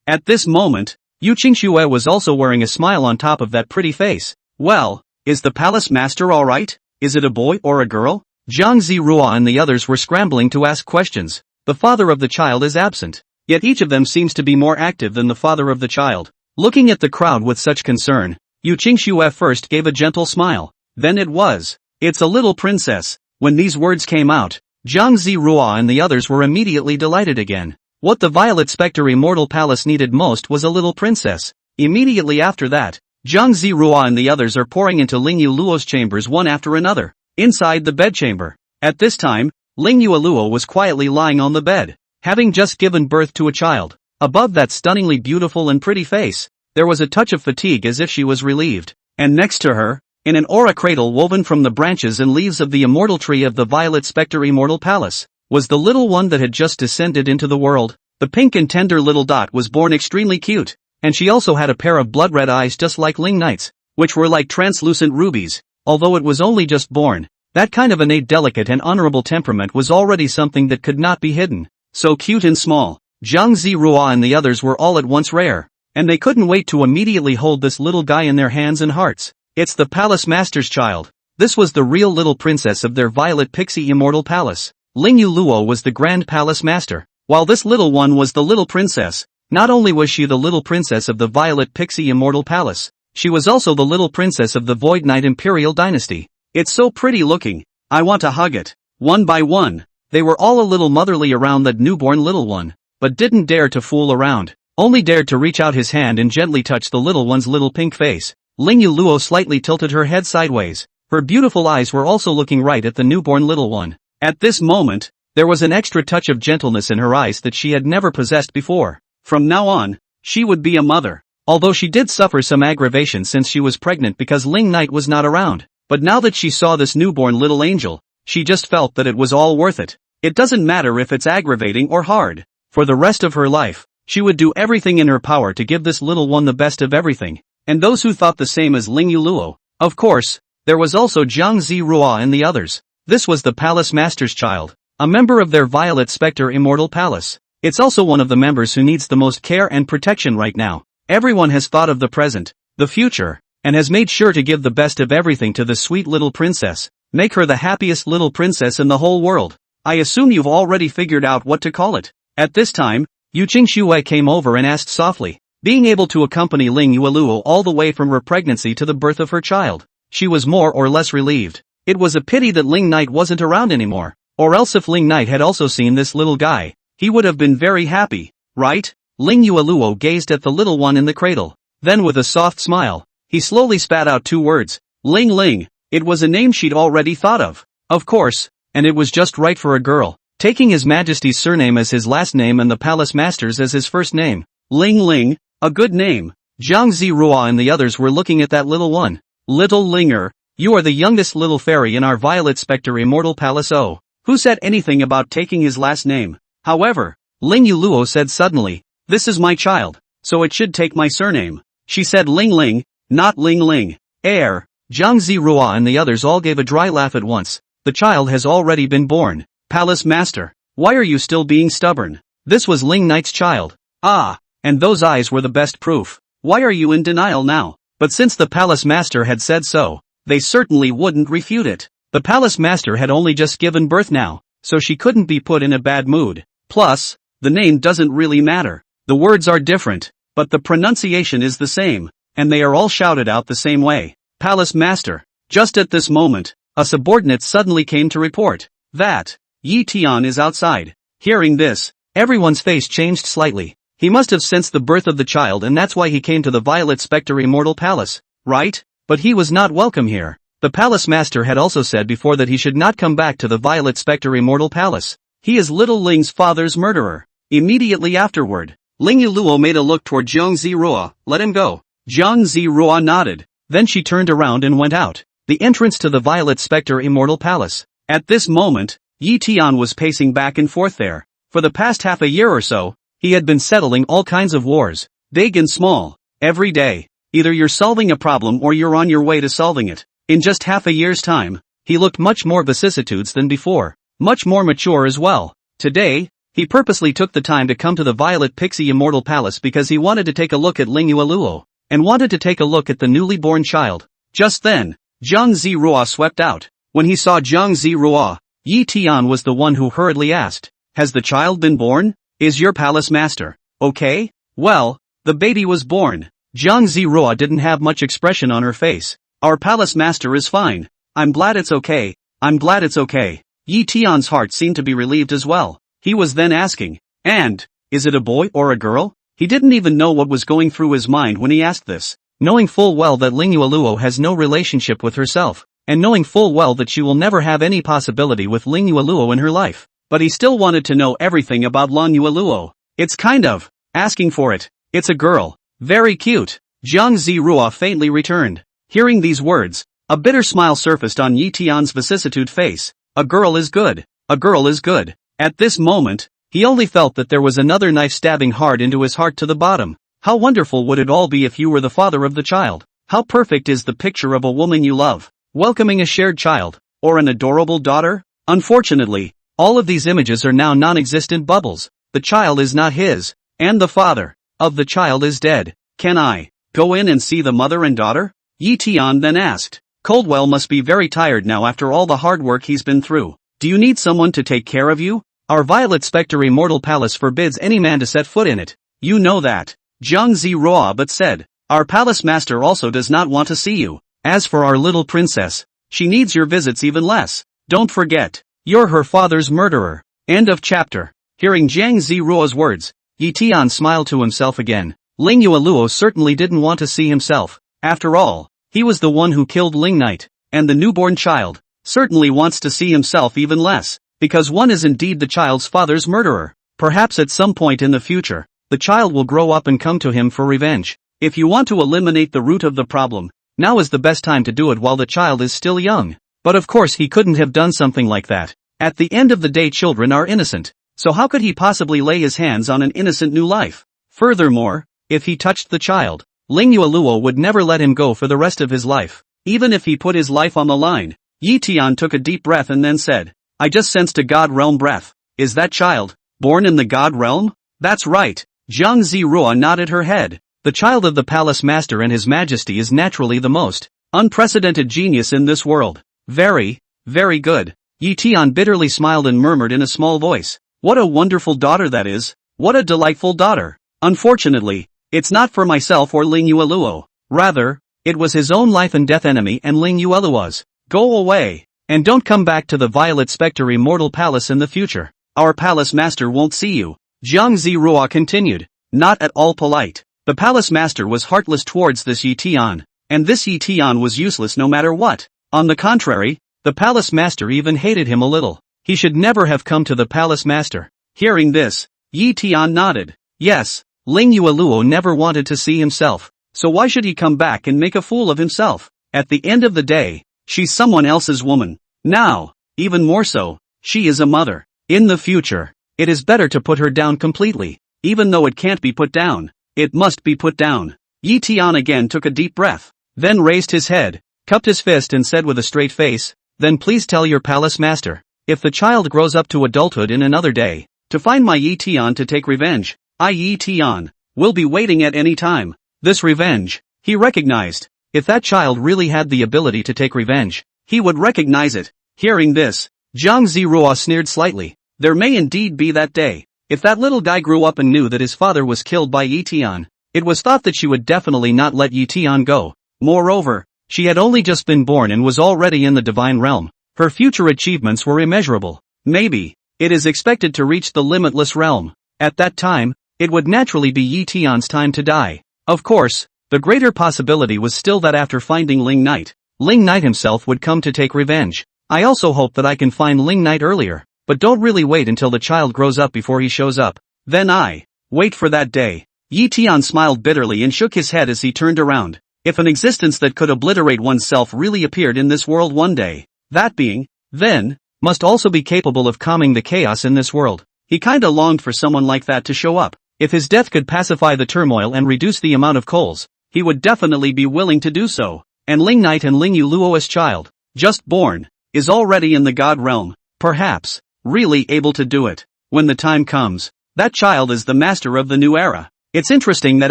Speaker 1: At this moment, Yu Qingxue was also wearing a smile on top of that pretty face. Well, is the Palace Master alright? Is it a boy or a girl? Zhang Zirua and the others were scrambling to ask questions. The father of the child is absent. Yet each of them seems to be more active than the father of the child. Looking at the crowd with such concern, Yu Qingxue first gave a gentle smile. Then it's a little princess. When these words came out, Zhang Zirua and the others were immediately delighted again. What the Violet Spectre Immortal Palace needed most was a little princess. Immediately after that, Zhang Zirua and the others are pouring into Lingyu Luo's chambers one after another. Inside the bedchamber. At this time, Lingyu Luo was quietly lying on the bed, having just given birth to a child. Above that stunningly beautiful and pretty face, there was a touch of fatigue as if she was relieved. And next to her, in an aura cradle woven from the branches and leaves of the immortal tree of the Violet Spectre Immortal Palace, was the little one that had just descended into the world. The pink and tender little dot was born extremely cute, and she also had a pair of blood-red eyes just like Ling Knight's, which were like translucent rubies. Although it was only just born, that kind of innate delicate and honorable temperament was already something that could not be hidden. So cute and small, Zhang Zirua and the others were all at once rare, and they couldn't wait to immediately hold this little guy in their hands and hearts. It's the Palace Master's child. This was the real little princess of their Violet Pixie Immortal Palace. Ling Yuluo was the Grand Palace Master, while this little one was the little princess. Not only was she the little princess of the Violet Pixie Immortal Palace, she was also the little princess of the Void Knight Imperial Dynasty. It's so pretty looking. I want to hug it. One by one, they were all a little motherly around that newborn little one, but didn't dare to fool around, only dared to reach out his hand and gently touch the little one's little pink face. Ling Yuluo slightly tilted her head sideways. Her beautiful eyes were also looking right at the newborn little one. At this moment, there was an extra touch of gentleness in her eyes that she had never possessed before. From now on, she would be a mother. Although she did suffer some aggravation since she was pregnant because Ling Knight was not around. But now that she saw this newborn little angel, she just felt that it was all worth it. It doesn't matter if it's aggravating or hard. For the rest of her life, she would do everything in her power to give this little one the best of everything. And those who thought the same as Ling Yuluo. Of course, there was also Zhang Zirua and the others. This was the Palace Master's child, a member of their Violet Spectre Immortal Palace. It's also one of the members who needs the most care and protection right now. Everyone has thought of the present, the future, and has made sure to give the best of everything to the sweet little princess. Make her the happiest little princess in the whole world. I assume you've already figured out what to call it. At this time, Yu Qingxue came over and asked softly, being able to accompany Ling Yueluo all the way from her pregnancy to the birth of her child. She was more or less relieved. It was a pity that Ling Knight wasn't around anymore, or else if Ling Knight had also seen this little guy, he would have been very happy, right? Ling Yueluo gazed at the little one in the cradle. Then with a soft smile, he slowly spat out two words, Ling Ling. It was a name she'd already thought of. Of course, and it was just right for a girl, taking His Majesty's surname as his last name and the Palace Master's as his first name. Ling Ling, a good name. Zhang Zirua and the others were looking at that little one. Little Linger, you are the youngest little fairy in our Violet Spectre Immortal Palace. Oh, who said anything about taking his last name? However, Ling Yuluo said suddenly, this is my child, so it should take my surname. She said Ling Ling, not Ling Ling. Zhang Zirua and the others all gave a dry laugh at once. The child has already been born. Palace Master, why are you still being stubborn? This was Ling Knight's child. Ah, and those eyes were the best proof. Why are you in denial now? But since the Palace Master had said so, they certainly wouldn't refute it. The Palace Master had only just given birth now, so she couldn't be put in a bad mood. Plus, the name doesn't really matter. The words are different, but the pronunciation is the same, and they are all shouted out the same way. Palace Master. Just at this moment, a subordinate suddenly came to report that Yi Tian is outside. Hearing this, everyone's face changed slightly. He must have sensed the birth of the child and that's why he came to the Violet Spectre Immortal Palace, right? But he was not welcome here. The Palace Master had also said before that he should not come back to the Violet Spectre Immortal Palace. He is little Ling's father's murderer. Immediately afterward, Ling Yuluo made a look toward Zhang Zirua. Let him go. Zhang Zirua nodded. Then she turned around and went out. The entrance to the Violet Spectre Immortal Palace. At this moment, Yi Tian was pacing back and forth there. For the past half a year or so, he had been settling all kinds of wars, big and small, every day. Either you're solving a problem or you're on your way to solving it. In just half a year's time, he looked much more vicissitudes than before, much more mature as well. Today, he purposely took the time to come to the Violet Pixie Immortal Palace because he wanted to take a look at Ling Yueluo, and wanted to take a look at the newly born child. Just then, Zhang Zirua swept out. When he saw Zhang Zirua, Yi Tian was the one who hurriedly asked, has the child been born? Is your Palace Master okay? Well, the baby was born. Zhang Zirua didn't have much expression on her face. Our Palace Master is fine. I'm glad it's okay. I'm glad it's okay. Yi Tian's heart seemed to be relieved as well. He was then asking, and, is it a boy or a girl? He didn't even know what was going through his mind when he asked this, knowing full well that Ling Yueluo has no relationship with herself, and knowing full well that she will never have any possibility with Ling Yueluo in her life. But he still wanted to know everything about Ling Yueluo. It's kind of asking for it. It's a girl. Very cute. Jiang Zirua faintly returned. Hearing these words, a bitter smile surfaced on Yi Tian's vicissitude face. A girl is good. A girl is good. At this moment, he only felt that there was another knife stabbing hard into his heart to the bottom. How wonderful would it all be if you were the father of the child? How perfect is the picture of a woman you love, welcoming a shared child, or an adorable daughter? Unfortunately, all of these images are now non-existent bubbles. The child is not his, and the father of the child is dead. Can I go in and see the mother and daughter? Yi Tian then asked. Coldwell must be very tired now after all the hard work he's been through. Do you need someone to take care of you? Our Violet Spectre Immortal Palace forbids any man to set foot in it. You know that. Jiang Zirua but said. Our palace master also does not want to see you. As for our little princess, she needs your visits even less. Don't forget, you're her father's murderer. End of chapter. Hearing Jiang Ziruo's words, Yi Tian smiled to himself again. Ling Yueluo certainly didn't want to see himself. After all, he was the one who killed Ling Knight, and the newborn child certainly wants to see himself even less, because one is indeed the child's father's murderer. Perhaps at some point in the future, the child will grow up and come to him for revenge. If you want to eliminate the root of the problem, now is the best time to do it while the child is still young. But of course he couldn't have done something like that. At the end of the day, children are innocent, so how could he possibly lay his hands on an innocent new life? Furthermore, if he touched the child, Ling Yueluo would never let him go for the rest of his life, even if he put his life on the line. Yi Tian took a deep breath and then said, I just sensed a God realm breath. Is that child born in the God realm? That's right. Jiang Zirua nodded her head. The child of the palace master and his majesty is naturally the most unprecedented genius in this world. Very, very good. Yi Tian bitterly smiled and murmured in a small voice. What a wonderful daughter that is. What a delightful daughter. Unfortunately, it's not for myself or Ling Yueluo. Rather, it was his own life and death enemy and Ling Yueluo's. Go away, and don't come back to the Violet Spectre Immortal Palace in the future. Our palace master won't see you. Jiang Zirua continued. Not at all polite. The palace master was heartless towards this Yi Tian, and this Yi Tian was useless no matter what. On the contrary, the palace master even hated him a little. He should never have come to the palace master. Hearing this, Yi Tian nodded. Yes, Ling Yueluo never wanted to see himself, so why should he come back and make a fool of himself? At the end of the day, she's someone else's woman. Now, even more so, she is a mother. In the future, it is better to put her down completely. Even though it can't be put down, it must be put down. Yi Tian again took a deep breath, then raised his head, cupped his fist and said with a straight face, then please tell your palace master, if the child grows up to adulthood in another day, to find my Yi Tian to take revenge. I Yi Tian will be waiting at any time. This revenge, he recognized. If that child really had the ability to take revenge, he would recognize it. Hearing this, Jiang Zirua sneered slightly. There may indeed be that day. If that little guy grew up and knew that his father was killed by Yi Tian, it was thought that she would definitely not let Yi Tian go. Moreover, she had only just been born and was already in the divine realm. Her future achievements were immeasurable. Maybe, it is expected to reach the limitless realm. At that time, it would naturally be Yi Tian's time to die. Of course, the greater possibility was still that after finding Ling Knight himself would come to take revenge. I also hope that I can find Ling Knight earlier, but don't really wait until the child grows up before he shows up. Then I wait for that day. Yi Tian smiled bitterly and shook his head as he turned around. If an existence that could obliterate oneself really appeared in this world one day, that being, then, must also be capable of calming the chaos in this world. He kinda longed for someone like that to show up. If his death could pacify the turmoil and reduce the amount of coals, he would definitely be willing to do so. And Ling Knight and Ling Yueluo's child, just born, is already in the God realm, perhaps, really able to do it. When the time comes, that child is the master of the new era. It's interesting that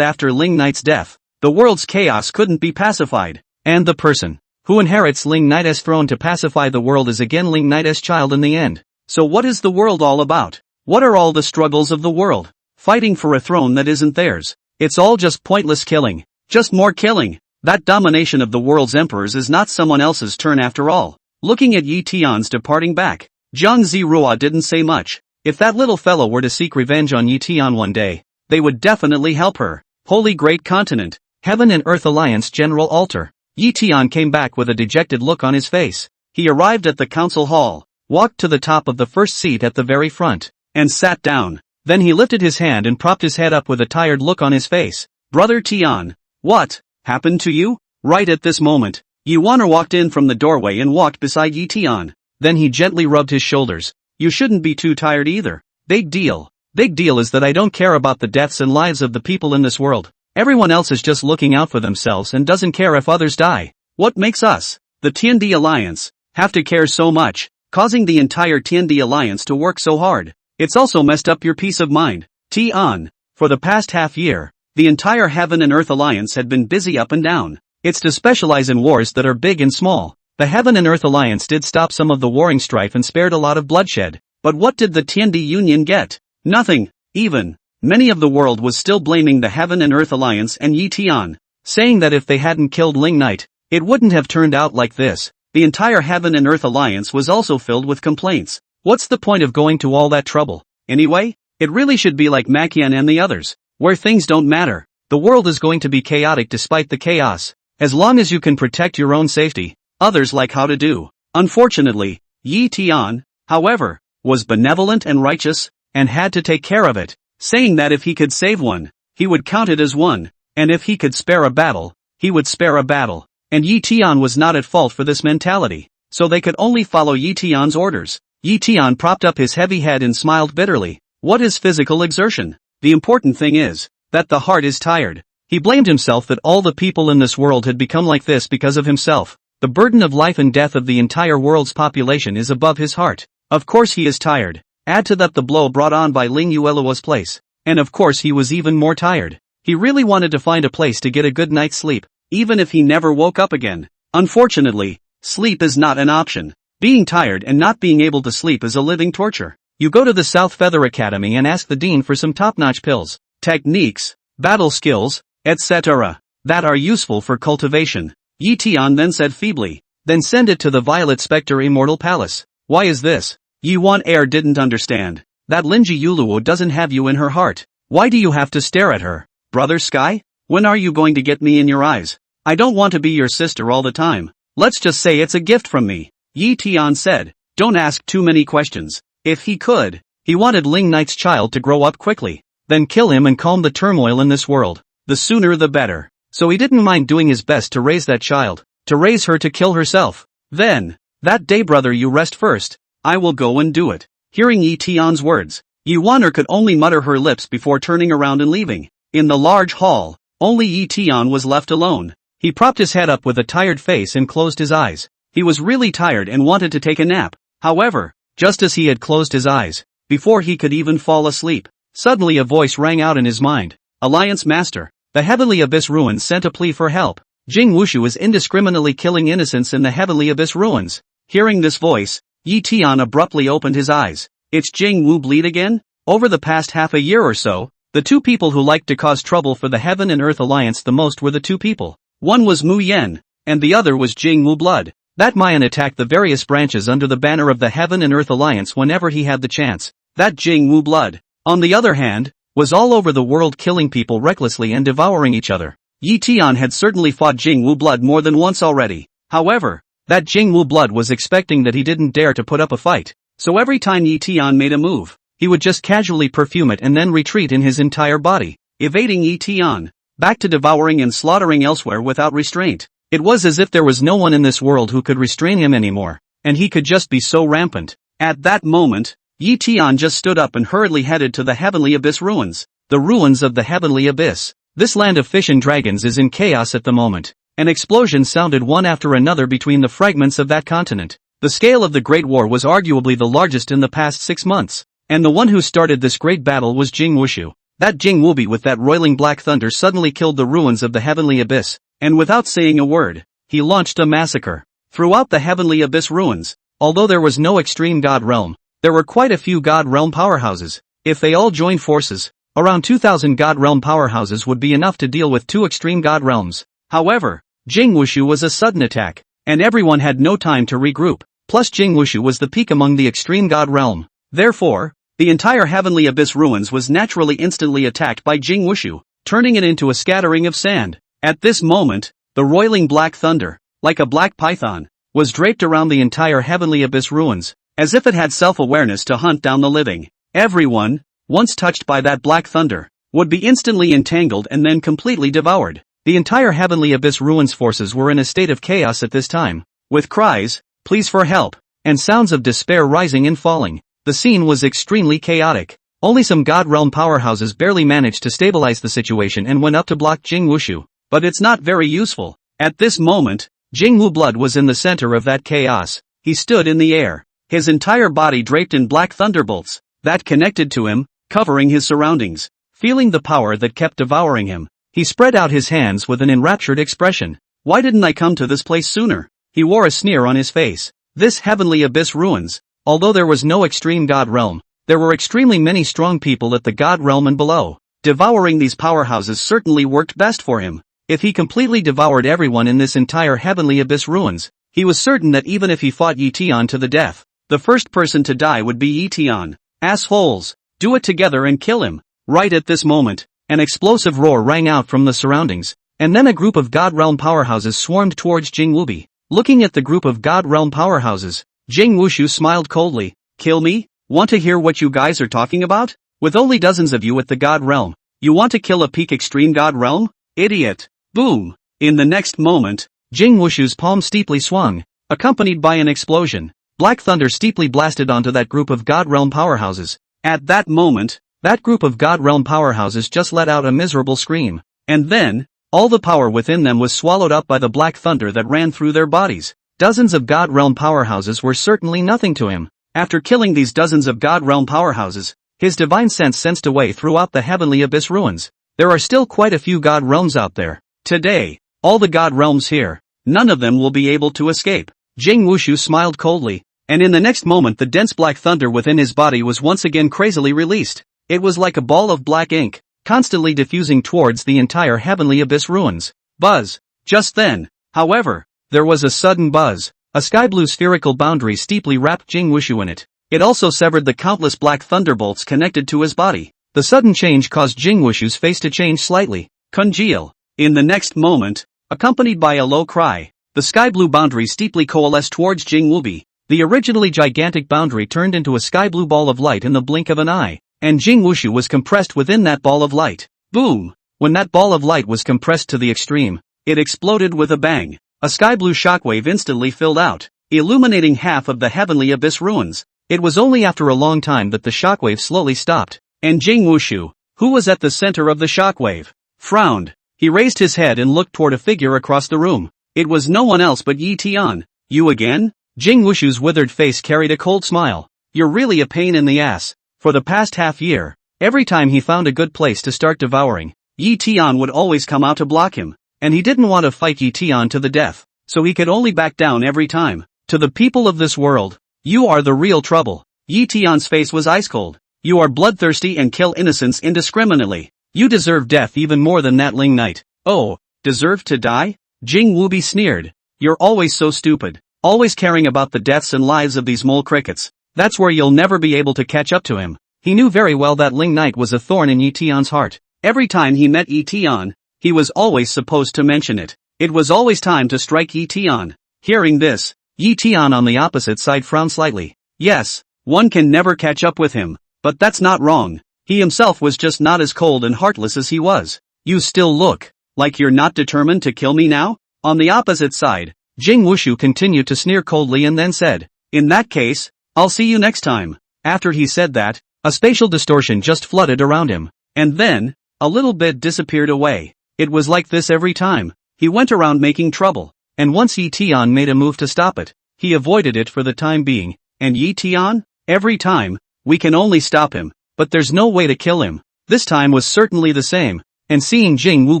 Speaker 1: after Ling Knight's death, the world's chaos couldn't be pacified, and the person who inherits Ling Knight's throne to pacify the world is again Ling Knight's child in the end. So what is the world all about? What are all the struggles of the world? Fighting for a throne that isn't theirs. It's all just pointless killing. Just more killing. That domination of the world's emperors is not someone else's turn after all. Looking at Yi Tian's departing back, Jiang Zirua didn't say much. If that little fellow were to seek revenge on Yi Tian one day, they would definitely help her. Holy Great Continent, Heaven and Earth Alliance General Altar. Yi Tian came back with a dejected look on his face. He arrived at the council hall, walked to the top of the first seat at the very front, and sat down. Then he lifted his hand and propped his head up with a tired look on his face. Brother Tian, what happened to you? Right at this moment, Yuaner walked in from the doorway and walked beside Yi Tian. Then he gently rubbed his shoulders. You shouldn't be too tired either. Big deal. Big deal is that I don't care about the deaths and lives of the people in this world. Everyone else is just looking out for themselves and doesn't care if others die. What makes us, the Tiandi Alliance, have to care so much, causing the entire Tiandi Alliance to work so hard? It's also messed up your peace of mind. Tian, for the past half year, the entire Heaven and Earth Alliance had been busy up and down. It's to specialize in wars that are big and small. The Heaven and Earth Alliance did stop some of the warring strife and spared a lot of bloodshed. But what did the Tiandi Union get? Nothing, even. Many of the world was still blaming the Heaven and Earth Alliance and Yi Tian, saying that if they hadn't killed Ling Knight, it wouldn't have turned out like this. The entire Heaven and Earth Alliance was also filled with complaints. What's the point of going to all that trouble? Anyway, it really should be like Makian and the others, where things don't matter. The world is going to be chaotic despite the chaos. As long as you can protect your own safety, others like how to do. Unfortunately, Yi Tian, however, was benevolent and righteous, and had to take care of it, saying that if he could save one, he would count it as one, and if he could spare a battle, he would spare a battle. And Yi Tian was not at fault for this mentality, so they could only follow Yi Tian's orders. Yi Tian propped up his heavy head and smiled bitterly. What is physical exertion? The important thing is that the heart is tired. He blamed himself that all the people in this world had become like this because of himself. The burden of life and death of the entire world's population is above his heart. Of course he is tired. Add to that the blow brought on by Ling Yueluo's place. And of course he was even more tired. He really wanted to find a place to get a good night's sleep, even if he never woke up again. Unfortunately, sleep is not an option. Being tired and not being able to sleep is a living torture. You go to the South Feather Academy and ask the dean for some top-notch pills, techniques, battle skills, etc. that are useful for cultivation. Yi Tian then said feebly. Then send it to the Violet Spectre Immortal Palace. Why is this? Yuan Air didn't understand. That Linji Yuluo doesn't have you in her heart. Why do you have to stare at her? Brother Sky? When are you going to get me in your eyes? I don't want to be your sister all the time. Let's just say it's a gift from me. Yi Tian said. Don't ask too many questions. If he could, he wanted Ling Knight's child to grow up quickly, then kill him and calm the turmoil in this world. The sooner the better. So he didn't mind doing his best to raise that child, to raise her to kill herself. Then, that day brother you rest first. I will go and do it. Hearing Yi Tian's words, Yuaner could only mutter her lips before turning around and leaving. In the large hall, only Yi Tian was left alone. He propped his head up with a tired face and closed his eyes. He was really tired and wanted to take a nap. However, just as he had closed his eyes, before he could even fall asleep, suddenly a voice rang out in his mind. Alliance Master, the Heavenly Abyss Ruins sent a plea for help. Jing Wushu is indiscriminately killing innocents in the Heavenly Abyss Ruins. Hearing this voice, Yi Tian abruptly opened his eyes. It's Jing Wu Bleed again? Over the past half a year or so, the two people who liked to cause trouble for the Heaven and Earth Alliance the most were the two people. One was Mu Yen, and the other was Jing Wu Blood. That Mayan attacked the various branches under the banner of the Heaven and Earth Alliance whenever he had the chance. That Jing Wu Blood, on the other hand, was all over the world killing people recklessly and devouring each other. Yi Tian had certainly fought Jing Wu Blood more than once already. However, that Jing Wu Blood was expecting that he didn't dare to put up a fight. So every time Yi Tian made a move, he would just casually perfume it and then retreat in his entire body, evading Yi Tian, back to devouring and slaughtering elsewhere without restraint. It was as if there was no one in this world who could restrain him anymore, and he could just be so rampant. At that moment, Yi Tian just stood up and hurriedly headed to the Heavenly Abyss Ruins. The ruins of the Heavenly Abyss. This land of fish and dragons is in chaos at the moment. An explosion sounded one after another between the fragments of that continent. The scale of the Great War was arguably the largest in the past 6 months, and the one who started this great battle was Jing Wushu. That Jing Wubi with that roiling black thunder suddenly killed the ruins of the Heavenly Abyss, and without saying a word, he launched a massacre. Throughout the Heavenly Abyss ruins, although there was no extreme god realm, there were quite a few god realm powerhouses. If they all joined forces, around 2,000 god realm powerhouses would be enough to deal with 2 extreme god realms. However, Jing Wushu was a sudden attack, and everyone had no time to regroup. Plus Jing Wushu was the peak among the extreme god realm. Therefore, the entire Heavenly Abyss ruins was naturally instantly attacked by Jing Wushu, turning it into a scattering of sand. At this moment, the roiling black thunder, like a black python, was draped around the entire Heavenly Abyss ruins, as if it had self-awareness to hunt down the living. Everyone, once touched by that black thunder, would be instantly entangled and then completely devoured. The entire Heavenly Abyss Ruins forces were in a state of chaos at this time, with cries, pleas for help, and sounds of despair rising and falling. The scene was extremely chaotic. Only some God Realm powerhouses barely managed to stabilize the situation and went up to block Jing Wushu. But it's not very useful. At this moment, Jing Wu Blood was in the center of that chaos. He stood in the air, his entire body draped in black thunderbolts that connected to him, covering his surroundings. Feeling the power that kept devouring him, he spread out his hands with an enraptured expression. Why didn't I come to this place sooner? He wore a sneer on his face. This Heavenly Abyss Ruins, although there was no extreme God Realm, there were extremely many strong people at the God Realm and below. Devouring these powerhouses certainly worked best for him. If he completely devoured everyone in this entire Heavenly Abyss Ruins, he was certain that even if he fought Yi Tian to the death, the first person to die would be Yi Tian. Assholes! Do it together and kill him! Right at this moment, an explosive roar rang out from the surroundings, and then a group of God Realm powerhouses swarmed towards Jing Wubi. Looking at the group of God Realm powerhouses, Jing Wushu smiled coldly. Kill me? Want to hear what you guys are talking about? With only dozens of you at the God Realm, you want to kill a peak extreme God Realm? Idiot! Boom! In the next moment, Jing Wushu's palm steeply swung, accompanied by an explosion. Black thunder steeply blasted onto that group of God Realm powerhouses. At that moment, that group of God Realm powerhouses just let out a miserable scream. And then, all the power within them was swallowed up by the black thunder that ran through their bodies. Dozens of God Realm powerhouses were certainly nothing to him. After killing these dozens of God Realm powerhouses, his divine sense sensed a way throughout the Heavenly Abyss Ruins. There are still quite a few God Realms out there. Today, all the God Realms here, none of them will be able to escape. Jing Wushu smiled coldly, and in the next moment the dense black thunder within his body was once again crazily released. It was like a ball of black ink, constantly diffusing towards the entire Heavenly Abyss Ruins. Buzz! Just then, however, there was a sudden buzz. A sky-blue spherical boundary steeply wrapped Jing Wushu in it. It also severed the countless black thunderbolts connected to his body. The sudden change caused Jing Wushu's face to change slightly. Congeal. In the next moment, accompanied by a low cry, the sky-blue boundary steeply coalesced towards Jing Wubi. The originally gigantic boundary turned into a sky-blue ball of light in the blink of an eye, and Jing Wushu was compressed within that ball of light. Boom! When that ball of light was compressed to the extreme, it exploded with a bang. A sky-blue shockwave instantly filled out, illuminating half of the Heavenly Abyss Ruins. It was only after a long time that the shockwave slowly stopped, and Jing Wushu, who was at the center of the shockwave, frowned. He raised his head and looked toward a figure across the room. It was no one else but Yi Tian. You again? Jing Wushu's withered face carried a cold smile. You're really a pain in the ass. For the past half year, every time he found a good place to start devouring, Yi Tian would always come out to block him. And he didn't want to fight Yi Tian to the death, so he could only back down every time. To the people of this world, you are the real trouble. Yi Tian's face was ice cold. You are bloodthirsty and kill innocents indiscriminately. You deserve death even more than that Ling Knight. Oh, deserve to die? Jing Wubi sneered. You're always so stupid, always caring about the deaths and lives of these mole crickets. That's where you'll never be able to catch up to him. He knew very well that Ling Knight was a thorn in Yi Tian's heart. Every time he met Yi Tian, he was always supposed to mention it. It was always time to strike Yi Tian. Hearing this, Yi Tian on the opposite side frowned slightly. Yes, one can never catch up with him, but that's not wrong. He himself was just not as cold and heartless as he was. You still look like you're not determined to kill me now? On the opposite side, Jing Wushu continued to sneer coldly and then said, in that case, I'll see you next time. After he said that, a spatial distortion just flooded around him, and then, a little bit disappeared away. It was like this every time. He went around making trouble, and once Yi Tian made a move to stop it, he avoided it for the time being. And Yi Tian? Every time, we can only stop him, but there's no way to kill him. This time was certainly the same, and seeing Jing Wu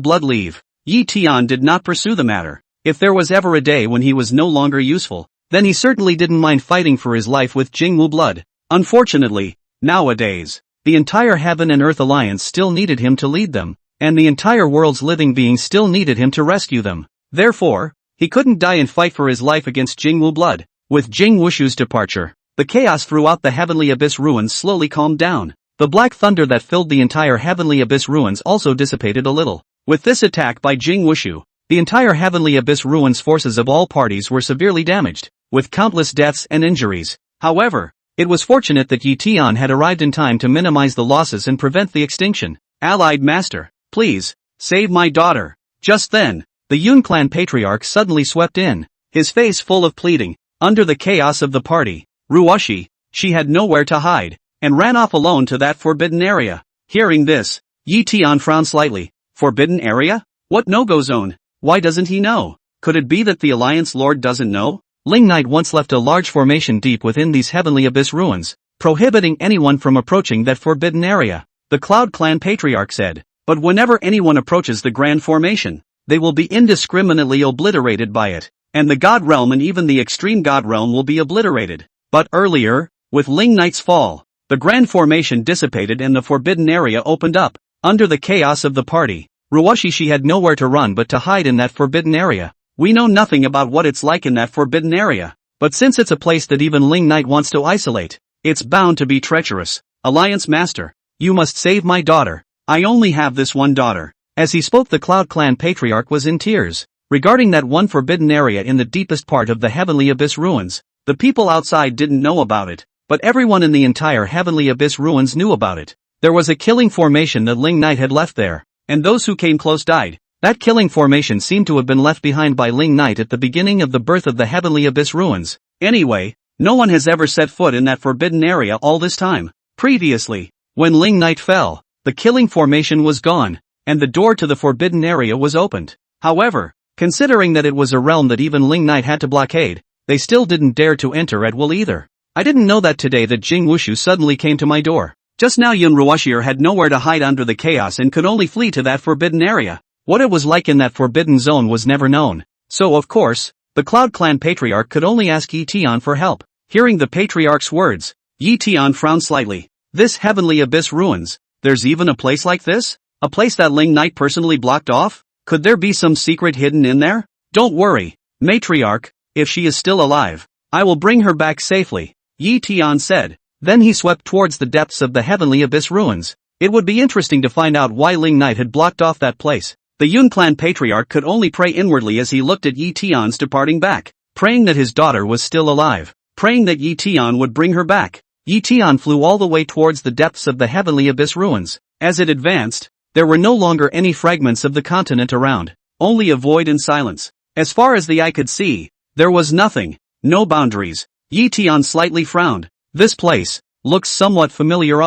Speaker 1: blood leave, Yi Tian did not pursue the matter. If there was ever a day when he was no longer useful, then he certainly didn't mind fighting for his life with Jing Wu blood. Unfortunately, nowadays, the entire Heaven and Earth Alliance still needed him to lead them, and the entire world's living beings still needed him to rescue them. Therefore, he couldn't die and fight for his life against Jing Wu blood. With Jing Wushu's departure, the chaos throughout the Heavenly Abyss Ruins slowly calmed down. The black thunder that filled the entire Heavenly Abyss Ruins also dissipated a little. With this attack by Jing Wushu, the entire Heavenly Abyss Ruins forces of all parties were severely damaged, with countless deaths and injuries. However, it was fortunate that Yi Tian had arrived in time to minimize the losses and prevent the extinction. Allied master, please, save my daughter. Just then, the Yun clan patriarch suddenly swept in, his face full of pleading. Under the chaos of the party, Ruoshi, she had nowhere to hide, and ran off alone to that forbidden area. Hearing this, Yi Tian frowned slightly. Forbidden area? What no-go zone? Why doesn't he know? Could it be that the Alliance Lord doesn't know? Ling Knight once left a large formation deep within these heavenly abyss ruins, prohibiting anyone from approaching that forbidden area, the Cloud Clan Patriarch said. But whenever anyone approaches the Grand Formation, they will be indiscriminately obliterated by it, and the God Realm and even the Extreme God Realm will be obliterated. But earlier, with Ling Knight's fall, the Grand Formation dissipated and the forbidden area opened up. Under the chaos of the party, Ruoshi she had nowhere to run but to hide in that forbidden area. We know nothing about what it's like in that forbidden area, but since it's a place that even Ling Knight wants to isolate, it's bound to be treacherous. Alliance Master, you must save my daughter. I only have this one daughter. As he spoke, the Cloud Clan Patriarch was in tears. Regarding that one forbidden area in the deepest part of the Heavenly Abyss ruins, the people outside didn't know about it, but everyone in the entire Heavenly Abyss ruins knew about it. There was a killing formation that Ling Knight had left there, and those who came close died. That killing formation seemed to have been left behind by Ling Knight at the beginning of the birth of the Heavenly Abyss ruins. Anyway, no one has ever set foot in that forbidden area all this time. Previously, when Ling Knight fell, the killing formation was gone, and the door to the forbidden area was opened. However, considering that it was a realm that even Ling Knight had to blockade, they still didn't dare to enter at will either. I didn't know that today that Jing Wushu suddenly came to my door. Just now Yun Ruoshir had nowhere to hide under the chaos and could only flee to that forbidden area. What it was like in that forbidden zone was never known. So of course, the Cloud Clan Patriarch could only ask Yi Tian for help. Hearing the Patriarch's words, Yi Tian frowned slightly. This Heavenly Abyss ruins, there's even a place like this? A place that Ling Knight personally blocked off? Could there be some secret hidden in there? Don't worry, Matriarch, if she is still alive, I will bring her back safely, Yi Tian said. Then he swept towards the depths of the Heavenly Abyss ruins. It would be interesting to find out why Ling Knight had blocked off that place. The Yun Clan Patriarch could only pray inwardly as he looked at Yi Tian's departing back, praying that his daughter was still alive, praying that Yi Tian would bring her back. Yi Tian flew all the way towards the depths of the Heavenly Abyss ruins. As it advanced, there were no longer any fragments of the continent around, only a void and silence. As far as the eye could see, there was nothing, no boundaries. Yi Tian slightly frowned. This place looks somewhat familiar.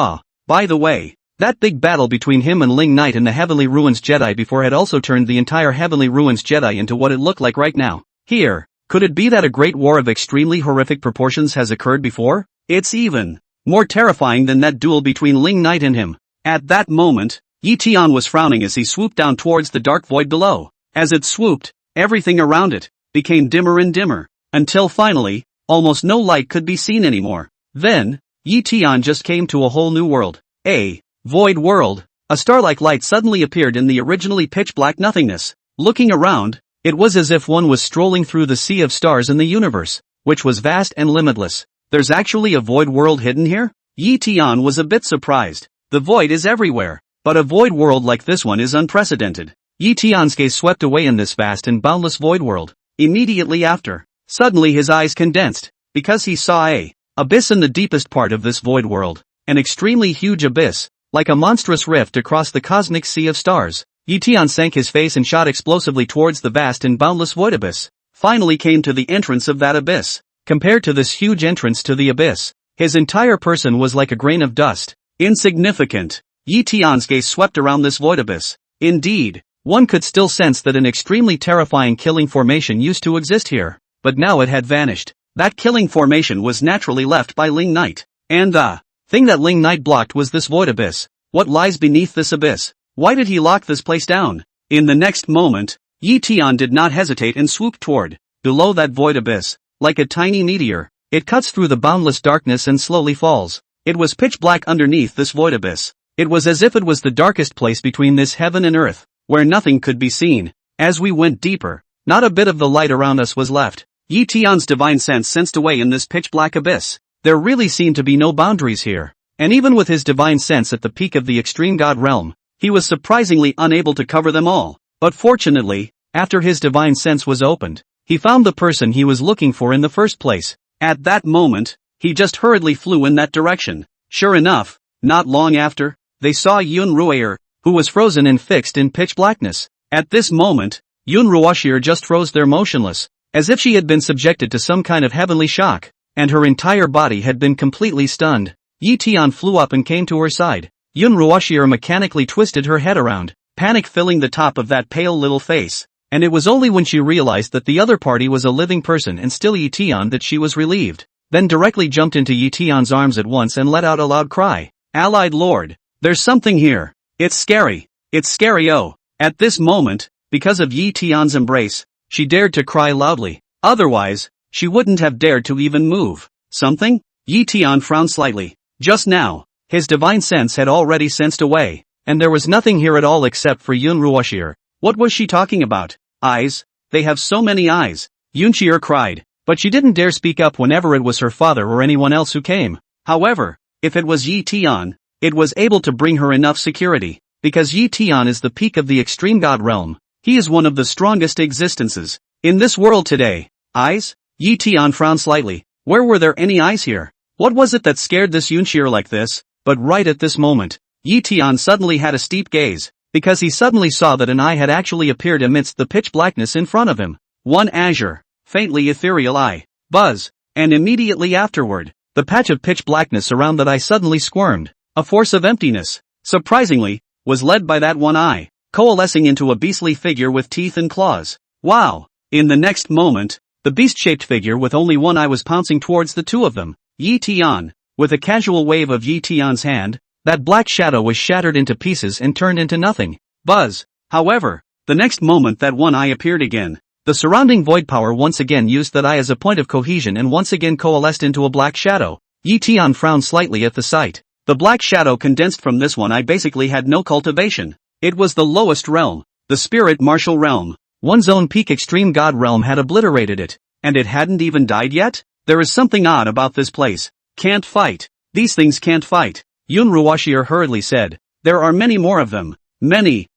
Speaker 1: By the way, that big battle between him and Ling Knight in the Heavenly Ruins Jedi before had also turned the entire Heavenly Ruins Jedi into what it looked like right now. Here, could it be that a great war of extremely horrific proportions has occurred before? It's even more terrifying than that duel between Ling Knight and him. At that moment, Yi Tian was frowning as he swooped down towards the dark void below. As it swooped, everything around it became dimmer and dimmer, until finally, almost no light could be seen anymore. Then, Yi Tian just came to a whole new world. A void world. A star-like light suddenly appeared in the originally pitch-black nothingness. Looking around, it was as if one was strolling through the sea of stars in the universe, which was vast and limitless. There's actually a void world hidden here? Yi Tian was a bit surprised. The void is everywhere, but a void world like this one is unprecedented. Yi Tian's gaze swept away in this vast and boundless void world. Immediately after, suddenly his eyes condensed, because he saw a abyss in the deepest part of this void world. An extremely huge abyss, like a monstrous rift across the cosmic sea of stars. Yi Tian sank his face and shot explosively towards the vast and boundless void abyss. Finally came to the entrance of that abyss. Compared to this huge entrance to the abyss, his entire person was like a grain of dust. Insignificant. Yi Tian's gaze swept around this void abyss. Indeed, one could still sense that an extremely terrifying killing formation used to exist here, but now it had vanished. That killing formation was naturally left by Ling Knight. And the thing that Ling Knight blocked was this void abyss. What lies beneath this abyss? Why did he lock this place down? In the next moment, Yi Tian did not hesitate and swooped toward, below that void abyss, like a tiny meteor. It cuts through the boundless darkness and slowly falls. It was pitch black underneath this void abyss. It was as if it was the darkest place between this heaven and earth, where nothing could be seen. As we went deeper, not a bit of the light around us was left. Yi Tian's divine sense sensed away in this pitch black abyss. There really seemed to be no boundaries here. And even with his divine sense at the peak of the extreme god realm, he was surprisingly unable to cover them all. But fortunately, after his divine sense was opened, he found the person he was looking for in the first place. At that moment, he just hurriedly flew in that direction. Sure enough, not long after, they saw Yun Ruoer, who was frozen and fixed in pitch blackness. At this moment, Yoon Ruoshir just froze there motionless, as if she had been subjected to some kind of heavenly shock, and her entire body had been completely stunned. Yi Tian flew up and came to her side. Yoon Ruoshir mechanically twisted her head around, panic filling the top of that pale little face, and it was only when she realized that the other party was a living person and still Yi Tian that she was relieved, then directly jumped into Yi Tian's arms at once and let out a loud cry. Allied Lord, there's something here. It's scary. It's scary. Oh. At this moment, because of Yi Tian's embrace, she dared to cry loudly. Otherwise, she wouldn't have dared to even move. Something? Yi Tian frowned slightly. Just now, his divine sense had already sensed away, and there was nothing here at all except for Yoon Ruoshir. What was she talking about? Eyes? They have so many eyes. Yoonshir cried, but she didn't dare speak up whenever it was her father or anyone else who came. However, if it was Yi Tian, it was able to bring her enough security, because Yi Tian is the peak of the extreme god realm. He is one of the strongest existences in this world today. Eyes? Yi Tian frowned slightly. Where were there any eyes here? What was it that scared this Yoonshir like this? But right at this moment, Yi Tian suddenly had a steep gaze, because he suddenly saw that an eye had actually appeared amidst the pitch blackness in front of him. One azure, faintly ethereal eye. Buzz. And immediately afterward, the patch of pitch blackness around that eye suddenly squirmed. A force of emptiness, surprisingly, was led by that one eye, coalescing into a beastly figure with teeth and claws. Wow! In the next moment, the beast-shaped figure with only one eye was pouncing towards the two of them. Yi Tian. With a casual wave of Yi Tian's hand, that black shadow was shattered into pieces and turned into nothing. Buzz. However, the next moment that one eye appeared again, the surrounding void power once again used that eye as a point of cohesion and once again coalesced into a black shadow. Yi Tian frowned slightly at the sight. The black shadow condensed from this one eye basically had no cultivation. It was the lowest realm, the spirit martial realm. One's own peak extreme god realm had obliterated it, and it hadn't even died yet? There is something odd about this place. Can't fight. These things can't fight. Yoon Ruoshir hurriedly said. There are many more of them. Many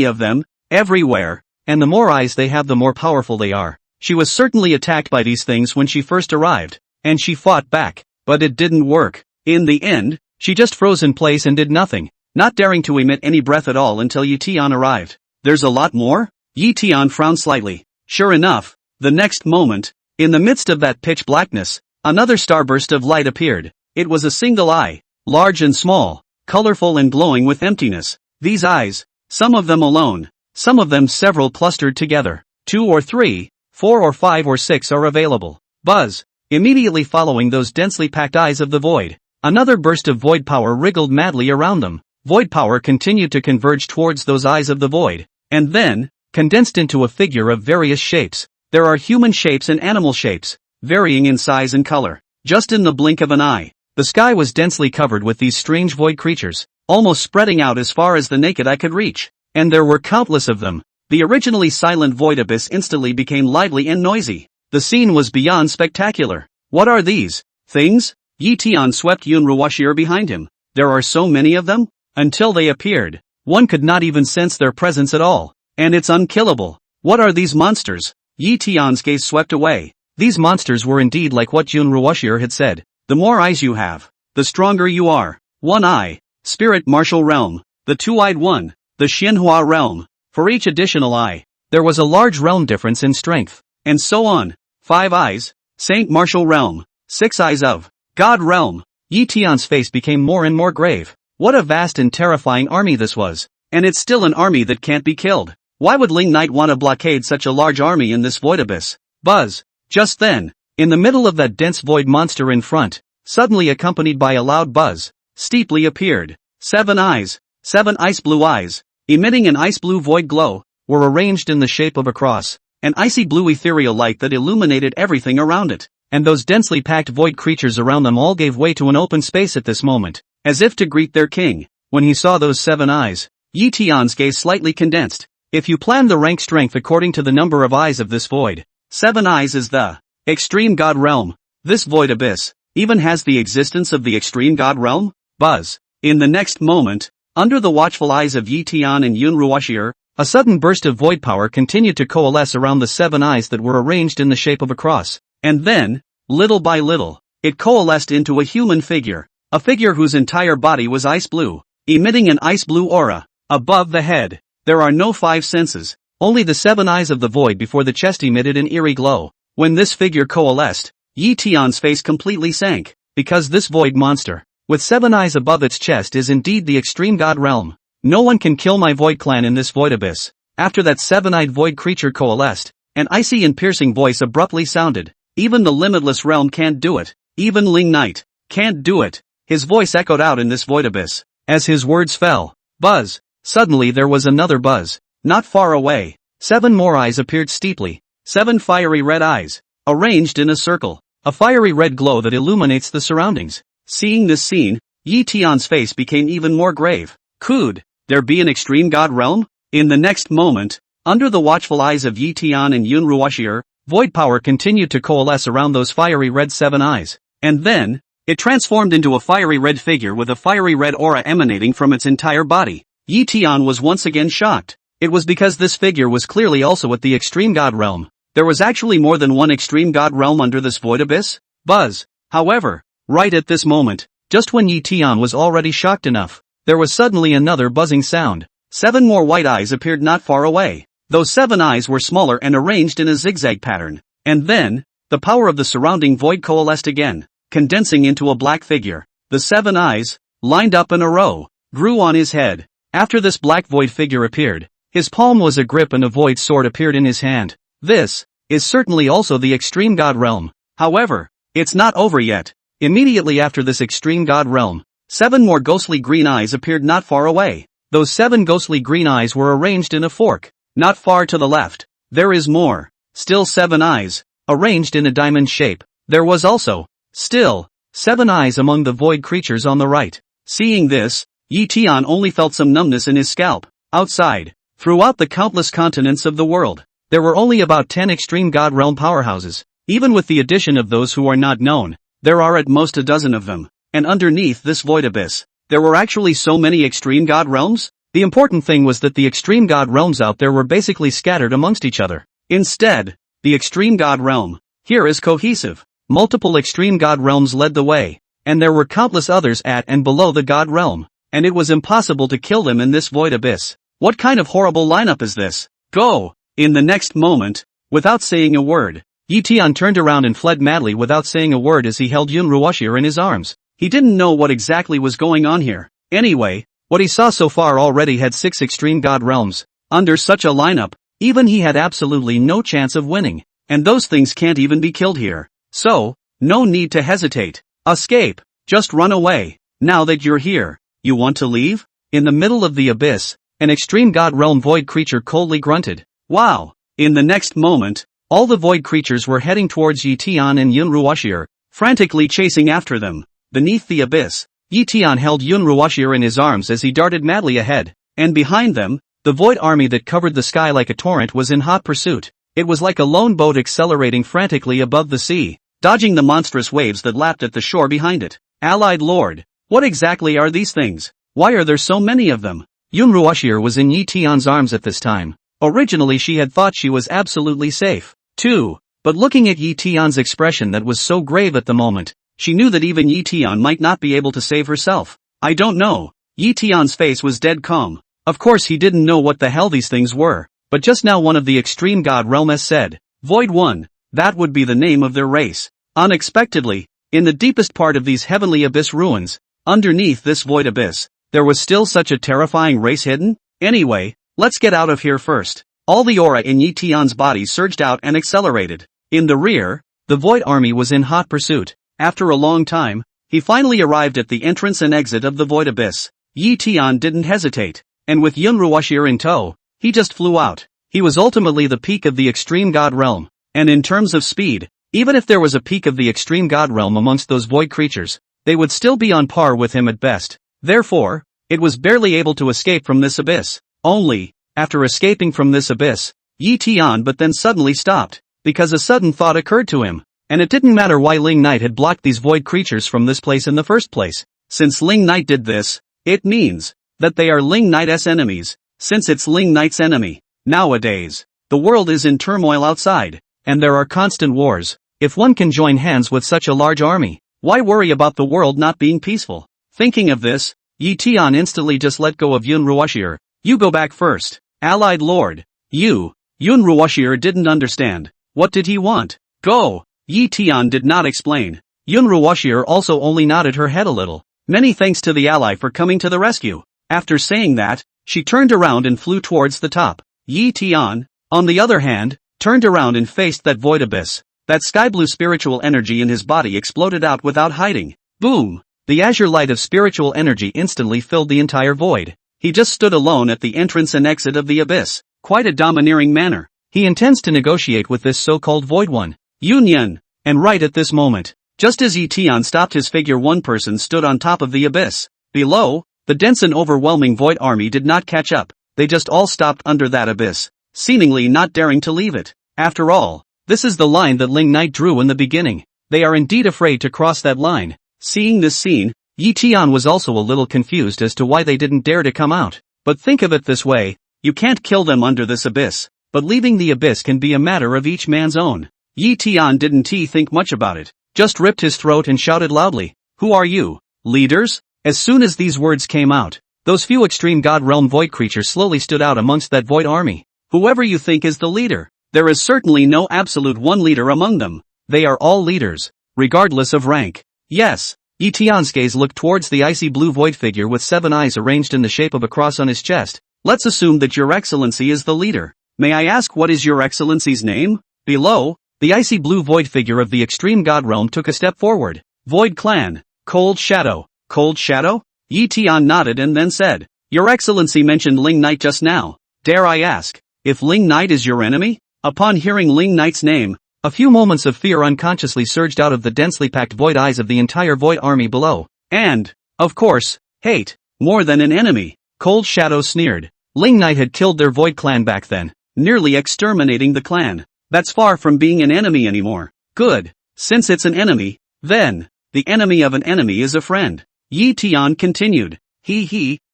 Speaker 1: of them, everywhere, and the more eyes they have the more powerful they are. She was certainly attacked by these things when she first arrived, and she fought back, but it didn't work. In the end, she just froze in place and did nothing, not daring to emit any breath at all until Yi Tian arrived. There's a lot more? Yi Tian frowned slightly. Sure enough, the next moment, in the midst of that pitch blackness, another starburst of light appeared. It was a single eye, large and small, colorful and glowing with emptiness. These eyes, some of them alone, some of them several clustered together. 2 or 3, 4 or 5 or 6 are available. Buzz. Immediately following those densely packed eyes of the void, another burst of void power wriggled madly around them. Void power continued to converge towards those eyes of the void, and then, condensed into a figure of various shapes. There are human shapes and animal shapes, varying in size and color. Just in the blink of an eye, the sky was densely covered with these strange void creatures, almost spreading out as far as the naked eye could reach. And there were countless of them. The originally silent void abyss instantly became lively and noisy. The scene was beyond spectacular. What are these things? Yi Tian swept Yoon Ruoshir behind him. There are so many of them? Until they appeared, one could not even sense their presence at all. And it's unkillable. What are these monsters? Yi Tian's gaze swept away. These monsters were indeed like what Yoon Ruoshir had said. The more eyes you have, the stronger you are. One eye, spirit martial realm. The two-eyed one, the Xinhua realm. For each additional eye, there was a large realm difference in strength. And so on. 5 eyes, saint martial realm. 6 eyes of god realm. Yi Tian's face became more and more grave. What a vast and terrifying army this was. And it's still an army that can't be killed. Why would Ling Knight want to blockade such a large army in this void abyss? Buzz. Just then, in the middle of that dense void monster in front, suddenly accompanied by a loud buzz, steeply appeared 7 eyes, 7 ice blue eyes, emitting an ice blue void glow, were arranged in the shape of a cross, an icy blue ethereal light that illuminated everything around it. And those densely packed void creatures around them all gave way to an open space at this moment, as if to greet their king. When he saw those 7 eyes, Yi Tian's gaze slightly condensed. If you plan the rank strength according to the number of eyes of this void, 7 eyes is the extreme god realm. This void abyss even has the existence of the extreme god realm? Buzz. In the next moment, under the watchful eyes of Yi Tian and Yoon Ruoshir, a sudden burst of void power continued to coalesce around the 7 eyes that were arranged in the shape of a cross. And then, little by little, it coalesced into a human figure. A figure whose entire body was ice blue, emitting an ice blue aura. Above the head, there are no five senses, only the seven eyes of the void before the chest emitted an eerie glow. When this figure coalesced, Yi Tian's face completely sank, because this void monster, with seven eyes above its chest is indeed the extreme god realm. No one can kill my void clan in this void abyss. After that seven-eyed void creature coalesced, an icy and piercing voice abruptly sounded. Even the limitless realm can't do it. Even Ling Knight can't do it. His voice echoed out in this void abyss. As his words fell, buzz. Suddenly there was another buzz. Not far away, seven more eyes appeared steeply. Seven fiery red eyes, arranged in a circle. A fiery red glow that illuminates the surroundings. Seeing this scene, Yi Tian's face became even more grave. Could there be an extreme god realm? In the next moment, under the watchful eyes of Yi Tian and Yun Ruoxier, void power continued to coalesce around those fiery red seven eyes. And then, it transformed into a fiery red figure with a fiery red aura emanating from its entire body. Yi Tian was once again shocked. It was because this figure was clearly also at the extreme god realm. There was actually more than one extreme god realm under this void abyss. Buzz. However, right at this moment, just when Yi Tian was already shocked enough, there was suddenly another buzzing sound. Seven more white eyes appeared not far away. Those seven eyes were smaller and arranged in a zigzag pattern. And then, the power of the surrounding void coalesced again, condensing into a black figure. The seven eyes, lined up in a row, grew on his head. After this black void figure appeared, his palm was a grip and a void sword appeared in his hand. This is certainly also the extreme god realm. However, it's not over yet. Immediately after this extreme god realm, seven more ghostly green eyes appeared not far away. Those seven ghostly green eyes were arranged in a fork. Not far to the left, there is more. Still seven eyes, arranged in a diamond shape. There was also, still, seven eyes among the void creatures on the right. Seeing this, Yi Tian only felt some numbness in his scalp. Outside, throughout the countless continents of the world, there were only about 10 extreme god realm powerhouses. Even with the addition of those who are not known, there are at most a dozen of them. And underneath this void abyss, there were actually so many extreme god realms? The important thing was that the extreme god realms out there were basically scattered amongst each other. Instead, the extreme god realm here is cohesive. Multiple extreme god realms led the way, and there were countless others at and below the god realm, and it was impossible to kill them in this void abyss. What kind of horrible lineup is this? Go! In the next moment, without saying a word, Yi Tian turned around and fled madly without saying a word as he held Yun Ruoxier in his arms. He didn't know what exactly was going on here. Anyway, what he saw so far already had 6 extreme god realms. Under such a lineup, even he had absolutely no chance of winning. And those things can't even be killed here. So, no need to hesitate. Escape. Just run away. Now that you're here, you want to leave? In the middle of the abyss, an extreme god realm void creature coldly grunted. Wow! In the next moment, all the void creatures were heading towards Yi Tian and Yun Ruoxier, frantically chasing after them. Beneath the abyss, Yi Tian held Yun Ruoxier in his arms as he darted madly ahead, and behind them, the void army that covered the sky like a torrent was in hot pursuit. It was like a lone boat accelerating frantically above the sea, dodging the monstrous waves that lapped at the shore behind it. Allied Lord, what exactly are these things? Why are there so many of them? Yun Ruoxier was in Yi Tian's arms at this time. Originally she had thought she was absolutely safe, too, but looking at Yi Tian's expression that was so grave at the moment, she knew that even Yi Tian might not be able to save herself. I don't know. Yi Tian's face was dead calm. Of course he didn't know what the hell these things were, but just now one of the extreme god realms said, Void One, that would be the name of their race. Unexpectedly, in the deepest part of these heavenly abyss ruins, underneath this void abyss, there was still such a terrifying race hidden? Anyway, let's get out of here first. All the aura in Yi Tian's body surged out and accelerated. In the rear, the void army was in hot pursuit. After a long time, he finally arrived at the entrance and exit of the void abyss. Yi Tian didn't hesitate, and with Yun Ruoxier in tow, he just flew out. He was ultimately the peak of the extreme god realm, and in terms of speed, even if there was a peak of the extreme god realm amongst those void creatures, they would still be on par with him at best. Therefore, it was barely able to escape from this abyss. Only, after escaping from this abyss, Yi Tian but then suddenly stopped, because a sudden thought occurred to him. And it didn't matter why Ling Knight had blocked these void creatures from this place in the first place. Since Ling Knight did this, it means that they are Ling Knight's enemies. Since it's Ling Knight's enemy, nowadays, the world is in turmoil outside, and there are constant wars. If one can join hands with such a large army, why worry about the world not being peaceful? Thinking of this, Yi Tian instantly just let go of Yun Ruoxier, You go back first. Allied Lord. Yun Ruoshir didn't understand. What did he want? Go. Yi Tian did not explain. Yun Ruoshir also only nodded her head a little. Many thanks to the ally for coming to the rescue. After saying that, she turned around and flew towards the top. Yi Tian, on the other hand, turned around and faced that void abyss. That sky-blue spiritual energy in his body exploded out without hiding. Boom! The azure light of spiritual energy instantly filled the entire void. He just stood alone at the entrance and exit of the abyss. Quite a domineering manner. He intends to negotiate with this so-called Void One. Yun. And right at this moment, just as Yi Tian stopped his figure, one person stood on top of the abyss. Below, the dense and overwhelming Void army did not catch up. They just all stopped under that abyss, seemingly not daring to leave it. After all, this is the line that Ling Knight drew in the beginning. They are indeed afraid to cross that line. Seeing this scene, Yi Tian was also a little confused as to why they didn't dare to come out. But think of it this way, you can't kill them under this abyss, but leaving the abyss can be a matter of each man's own. Yi Tian didn't think much about it, just ripped his throat and shouted loudly, "Who are you? Leaders?" As soon as these words came out, those few extreme God realm void creatures slowly stood out amongst that void army. Whoever you think is the leader, there is certainly no absolute one leader among them. They are all leaders, regardless of rank. Yes. Yi Tian's gaze looked towards the icy blue void figure with 7 eyes arranged in the shape of a cross on his chest. Let's assume that Your Excellency is the leader. May I ask what is Your Excellency's name? Below, the icy blue void figure of the extreme God realm took a step forward. Void Clan. Cold Shadow. Cold Shadow? Yi Tian nodded and then said, Your Excellency mentioned Ling Knight just now. Dare I ask, if Ling Knight is your enemy? Upon hearing Ling Knight's name, a few moments of fear unconsciously surged out of the densely packed void eyes of the entire void army below. And, of course, hate, more than an enemy. Cold Shadow sneered. Ling Knight had killed their void clan back then, nearly exterminating the clan. That's far from being an enemy anymore. Good. Since it's an enemy, then, the enemy of an enemy is a friend. Yi Tian continued.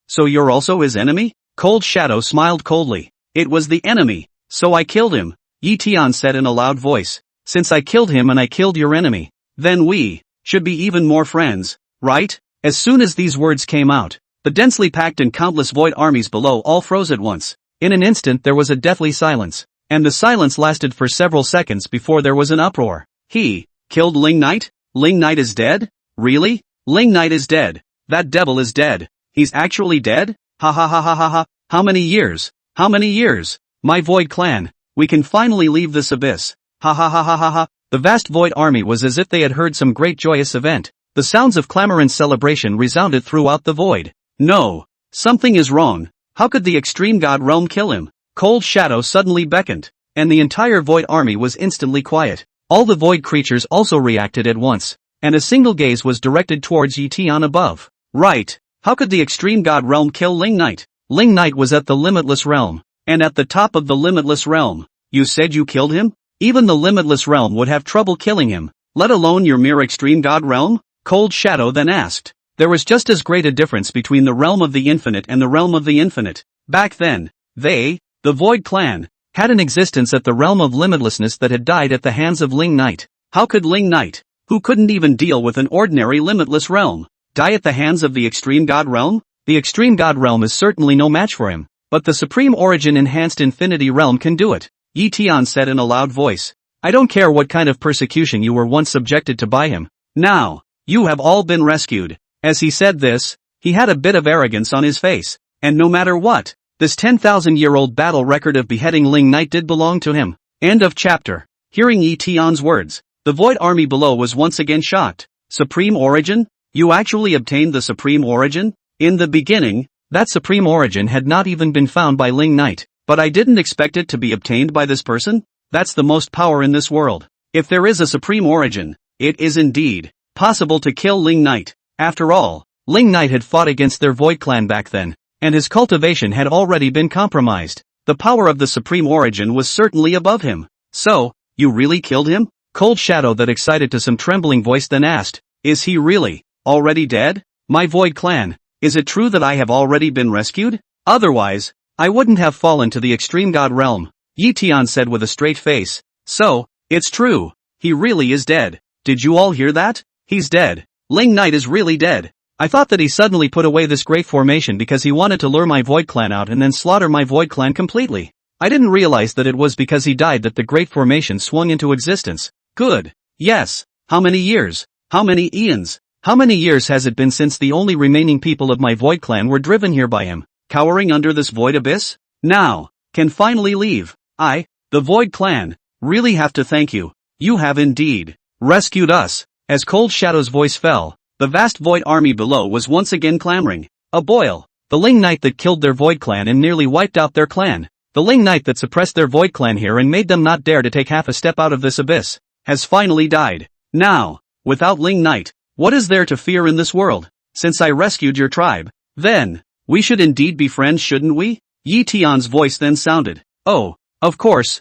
Speaker 1: So you're also his enemy? Cold Shadow smiled coldly. It was the enemy, so I killed him. Yi Tian said in a loud voice. Since I killed him and I killed your enemy, then we should be even more friends, right? As soon as these words came out, the densely packed and countless void armies below all froze at once. In an instant there was a deathly silence, and the silence lasted for several seconds before there was an uproar. He killed Ling Knight? Ling Knight is dead? Really? Ling Knight is dead. That devil is dead. He's actually dead? Ha ha ha ha ha ha. How many years? How many years? My Void Clan, we can finally leave this abyss. Ha ha ha ha ha ha. The vast Void army was as if they had heard some great joyous event. The sounds of clamor and celebration resounded throughout the void. No. Something is wrong. How could the extreme God realm kill him? Cold Shadow suddenly beckoned, and the entire void army was instantly quiet. All the void creatures also reacted at once, and a single gaze was directed towards Yi Tian above. Right. How could the extreme God realm kill Ling Knight? Ling Knight was at the limitless realm, and at the top of the limitless realm. You said you killed him? Even the limitless realm would have trouble killing him, let alone your mere extreme God realm? Cold Shadow then asked. There was just as great a difference between the realm of the infinite and the realm of the infinite. Back then, they, the Void Clan, had an existence at the realm of limitlessness that had died at the hands of Ling Knight. How could Ling Knight, who couldn't even deal with an ordinary limitless realm, die at the hands of the extreme God realm? The extreme God realm is certainly no match for him, but the supreme origin enhanced infinity realm can do it. Yi Tian said in a loud voice. I don't care what kind of persecution you were once subjected to by him. Now, you have all been rescued. As he said this, he had a bit of arrogance on his face, and no matter what, this 10,000-year-old battle record of beheading Ling Knight did belong to him. End of chapter. Hearing Yi Tian's words, the void army below was once again shocked. Supreme origin? You actually obtained the supreme origin? In the beginning, that supreme origin had not even been found by Ling Knight, but I didn't expect it to be obtained by this person? That's the most power in this world. If there is a supreme origin, it is indeed possible to kill Ling Knight. After all, Ling Knight had fought against their Void Clan back then, and his cultivation had already been compromised. The power of the supreme origin was certainly above him. So, you really killed him? Cold Shadow that excited to some trembling voice then asked, Is he really already dead? My Void Clan, is it true that I have already been rescued? Otherwise, I wouldn't have fallen to the extreme God realm. Yi Tian said with a straight face. So, it's true. He really is dead. Did you all hear that? He's dead. Ling Knight is really dead. I thought that he suddenly put away this great formation because he wanted to lure my Void Clan out and then slaughter my Void Clan completely. I didn't realize that it was because he died that the great formation swung into existence. Good. Yes. How many years? How many eons? How many years has it been since the only remaining people of my Void Clan were driven here by him, cowering under this void abyss? Now, can finally leave. I, the Void Clan, really have to thank you. You have indeed rescued us. As Cold Shadow's voice fell, the vast Void army below was once again clamoring. A boil. The Ling Knight that killed their Void Clan and nearly wiped out their clan. The Ling Knight that suppressed their Void Clan here and made them not dare to take half a step out of this abyss, has finally died. Now, without Ling Knight, what is there to fear in this world? Since I rescued your tribe, then, we should indeed be friends, shouldn't we? Yi Tian's voice then sounded. Oh, of course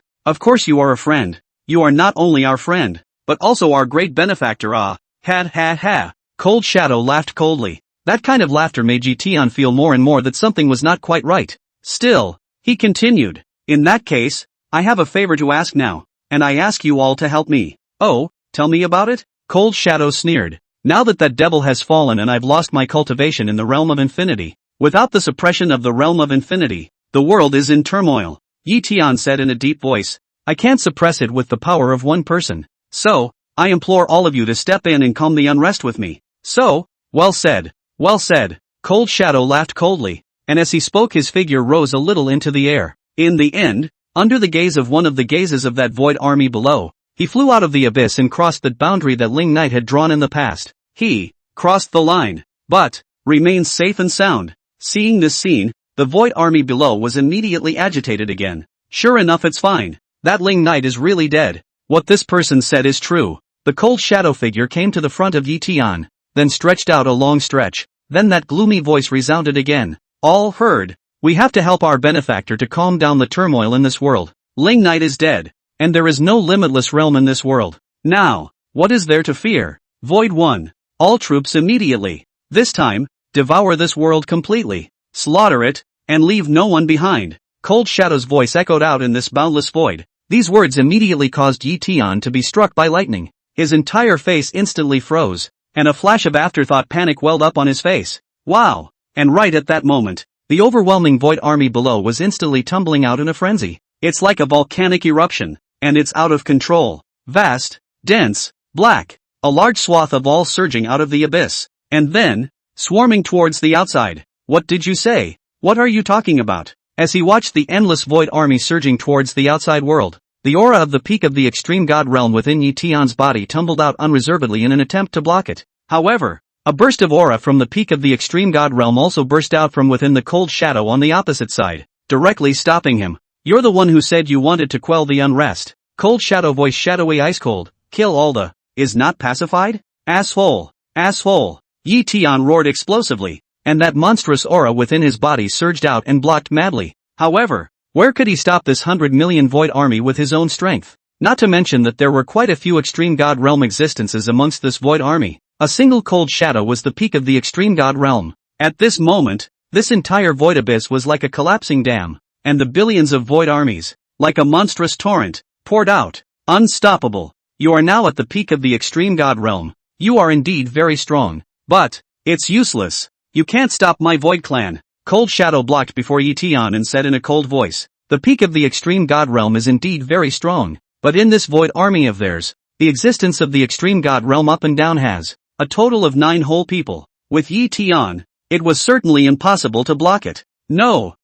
Speaker 1: you are a friend. You are not only our friend, but also our great benefactor. Ah, ha ha ha. Cold Shadow laughed coldly. That kind of laughter made Yi Tian feel more and more that something was not quite right. Still, he continued. In that case, I have a favor to ask now, and I ask you all to help me. Oh, tell me about it? Cold Shadow sneered. Now that devil has fallen and I've lost my cultivation in the realm of infinity, without the suppression of the realm of infinity, the world is in turmoil. Yi Tian said in a deep voice. I can't suppress it with the power of one person. So, I implore all of you to step in and calm the unrest with me. So, well said. Well said. Cold Shadow laughed coldly, and as he spoke his figure rose a little into the air. In the end, under the gaze of one of the gazes of that Void army below, he flew out of the abyss and crossed that boundary that Ling Knight had drawn in the past. He crossed the line, but remained safe and sound. Seeing this scene, the Void army below was immediately agitated again. Sure enough, it's fine. That Ling Knight is really dead. What this person said is true. The Cold Shadow figure came to the front of Yi Tian, then stretched out a long stretch. Then that gloomy voice resounded again. All heard. We have to help our benefactor to calm down the turmoil in this world. Ling Knight is dead, and there is no limitless realm in this world. Now, what is there to fear? Void 1. All troops immediately. This time, devour this world completely. Slaughter it, and leave no one behind. Cold Shadow's voice echoed out in this boundless void. These words immediately caused Yi Tian to be struck by lightning. His entire face instantly froze, and a flash of afterthought panic welled up on his face. Wow! And right at that moment, the overwhelming Void army below was instantly tumbling out in a frenzy. It's like a volcanic eruption, and it's out of control. Vast, dense, black, a large swath of all surging out of the abyss, and then, swarming towards the outside. What did you say? What are you talking about? As he watched the endless Void army surging towards the outside world, the aura of the peak of the extreme god realm within Yi Tian's body tumbled out unreservedly in an attempt to block it. However, a burst of aura from the peak of the extreme god realm also burst out from within the Cold Shadow on the opposite side, directly stopping him. You're the one who said you wanted to quell the unrest. Cold Shadow voice shadowy ice cold. Kill all the is not pacified? Asshole. Asshole. Yi Tian roared explosively, and that monstrous aura within his body surged out and blocked madly. However, where could he stop this 100 million Void army with his own strength? Not to mention that there were quite a few extreme god realm existences amongst this Void army. A single Cold Shadow was the peak of the extreme god realm. At this moment, this entire Void abyss was like a collapsing dam, and the billions of Void armies, like a monstrous torrent, poured out. Unstoppable. You are now at the peak of the extreme god realm. You are indeed very strong. But, it's useless. You can't stop my Void clan. Cold Shadow blocked before Yi Tian and said in a cold voice. The peak of the extreme god realm is indeed very strong, but in this Void army of theirs, the existence of the extreme god realm up and down has a total of 9 whole people. With Yi Tian, it was certainly impossible to block it. No.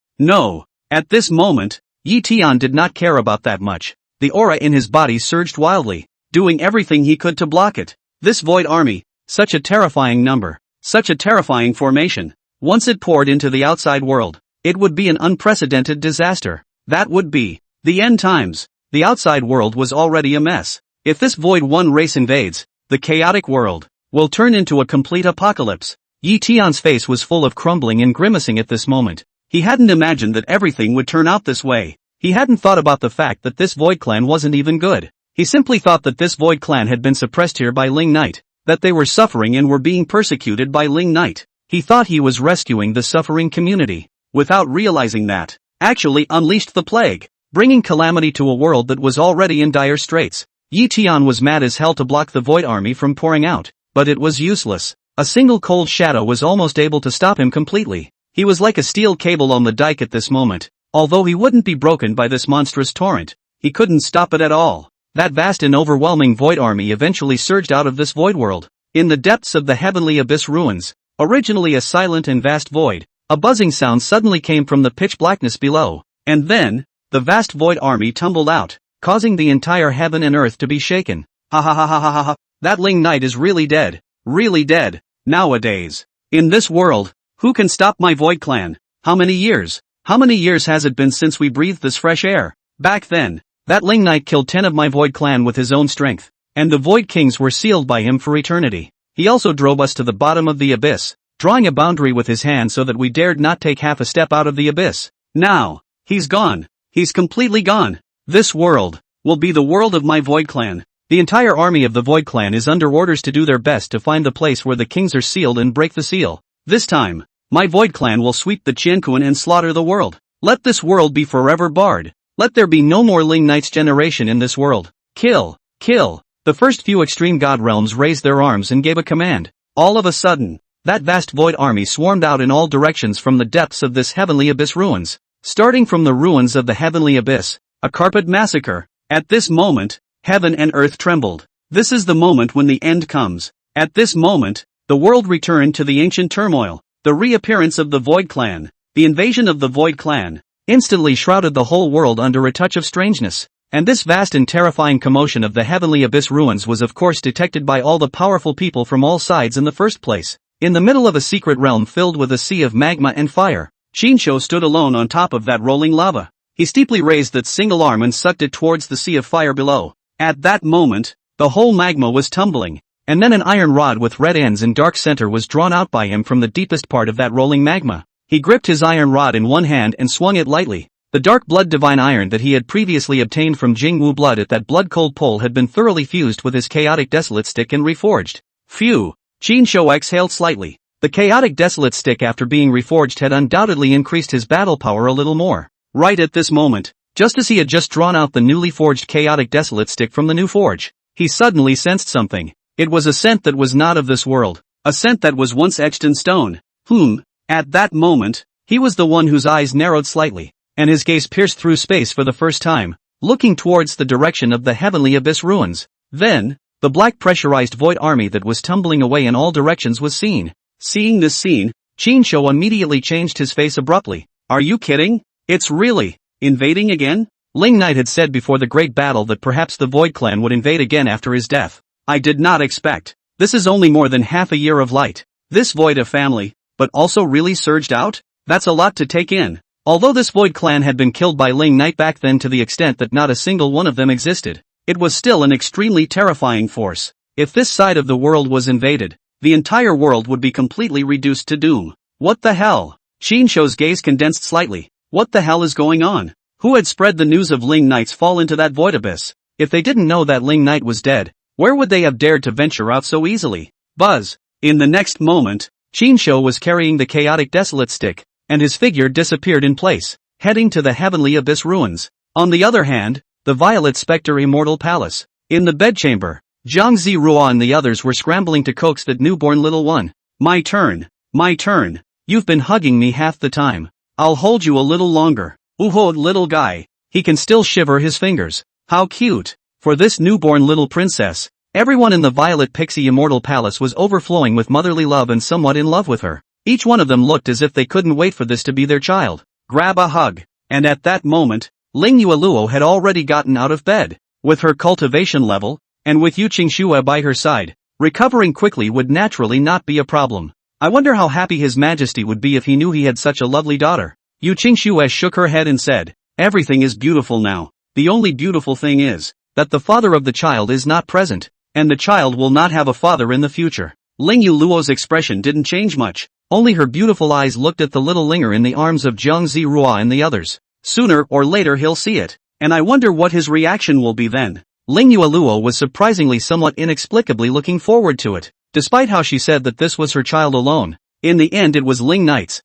Speaker 1: At this moment, Yi Tian did not care about that much. The aura in his body surged wildly, doing everything he could to block it. This Void army, such a terrifying number, such a terrifying formation. Once it poured into the outside world, it would be an unprecedented disaster. That would be the end times. The outside world was already a mess. If this Void 1 race invades, the chaotic world will turn into a complete apocalypse. Yi Tian's face was full of crumbling and grimacing at this moment. He hadn't imagined that everything would turn out this way. He hadn't thought about the fact that this Void clan wasn't even good. He simply thought that this Void clan had been suppressed here by Ling Knight, that they were suffering and were being persecuted by Ling Knight. He thought he was rescuing the suffering community, without realizing that, actually unleashed the plague, bringing calamity to a world that was already in dire straits. Yi Tian was mad as hell to block the Void army from pouring out, but it was useless. A single cold shadow was almost able to stop him completely. He was like a steel cable on the dike at this moment. Although he wouldn't be broken by this monstrous torrent, he couldn't stop it at all. That vast and overwhelming void army eventually surged out of this void world. In the depths of the heavenly abyss ruins, originally a silent and vast void, a buzzing sound suddenly came from the pitch blackness below. And then, the vast void army tumbled out, causing the entire heaven and earth to be shaken. Ha ha ha ha ha ha, that Ling Knight is really dead. Really dead. Nowadays. In this world, who can stop my Void Clan? How many years? How many years has it been since we breathed this fresh air? Back then, that Ling Knight killed 10 of my Void Clan with his own strength, and the Void Kings were sealed by him for eternity. He also drove us to the bottom of the abyss, drawing a boundary with his hand so that we dared not take half a step out of the abyss. Now, he's gone. He's completely gone. This world will be the world of my Void Clan. The entire army of the Void Clan is under orders to do their best to find the place where the kings are sealed and break the seal. This time, my Void Clan will sweep the Qianquan and slaughter the world. Let this world be forever barred. Let there be no more Ling Knight's generation in this world. Kill, kill. The first few extreme god realms raised their arms and gave a command. All of a sudden, that vast void army swarmed out in all directions from the depths of this heavenly abyss ruins. Starting from the ruins of the heavenly abyss, a carpet massacre. At this moment, heaven and earth trembled. This is the moment when the end comes. At this moment, the world returned to the ancient turmoil. The reappearance of the Void Clan, the invasion of the Void Clan, instantly shrouded the whole world under a touch of strangeness. And this vast and terrifying commotion of the heavenly abyss ruins was of course detected by all the powerful people from all sides in the first place. In the middle of a secret realm filled with a sea of magma and fire, Qinsho stood alone on top of that rolling lava. He steeply raised that single arm and sucked it towards the sea of fire below. At that moment, the whole magma was tumbling, and then an iron rod with red ends and dark center was drawn out by him from the deepest part of that rolling magma. He gripped his iron rod in one hand and swung it lightly. The dark blood divine iron that he had previously obtained from Jingwu blood at that blood-cold pole had been thoroughly fused with his chaotic desolate stick and reforged. Phew! Qinsho exhaled slightly. The chaotic desolate stick after being reforged had undoubtedly increased his battle power a little more. Right at this moment, just as he had just drawn out the newly forged chaotic desolate stick from the new forge, he suddenly sensed something. It was a scent that was not of this world. A scent that was once etched in stone. At that moment, he was the one whose eyes narrowed slightly, and his gaze pierced through space for the first time, looking towards the direction of the heavenly abyss ruins. Then, the black pressurized void army that was tumbling away in all directions was seen. Seeing this scene, Qinsho immediately changed his face abruptly. Are you kidding? It's really invading again? Ling Knight had said before the great battle that perhaps the Void Clan would invade again after his death. I did not expect. This is only more than half a year of light. This Void of family, but also really surged out? That's a lot to take in. Although this Void Clan had been killed by Ling Knight back then to the extent that not a single one of them existed, it was still an extremely terrifying force. If this side of the world was invaded, the entire world would be completely reduced to doom. What the hell? Qinsho's gaze condensed slightly. What the hell is going on? Who had spread the news of Ling Knight's fall into that void abyss? If they didn't know that Ling Knight was dead, where would they have dared to venture out so easily? Buzz! In the next moment, Qinsho was carrying the chaotic desolate stick, and his figure disappeared in place, heading to the heavenly abyss ruins. On the other hand, the Violet Spectre Immortal Palace. In the bedchamber, Zhang Zirua and the others were scrambling to coax that newborn little one. My turn. My turn. You've been hugging me half the time. I'll hold you a little longer. Ooh, little guy. He can still shiver his fingers. How cute. For this newborn little princess, everyone in the Violet Pixie Immortal Palace was overflowing with motherly love and somewhat in love with her. Each one of them looked as if they couldn't wait for this to be their child. Grab a hug. And at that moment, Ling Yueluo had already gotten out of bed. With her cultivation level, and with Yu Qingxue by her side, recovering quickly would naturally not be a problem. I wonder how happy His Majesty would be if he knew he had such a lovely daughter. Yu Qingxue shook her head and said, everything is beautiful now. The only beautiful thing is that the father of the child is not present, and the child will not have a father in the future. Ling Yueluo's expression didn't change much. Only her beautiful eyes looked at the little linger in the arms of Zhang Zirua and the others. Sooner or later he'll see it, and I wonder what his reaction will be then. Ling Yueluo was surprisingly somewhat inexplicably looking forward to it, despite how she said that this was her child alone. In the end it was Ling Knight's.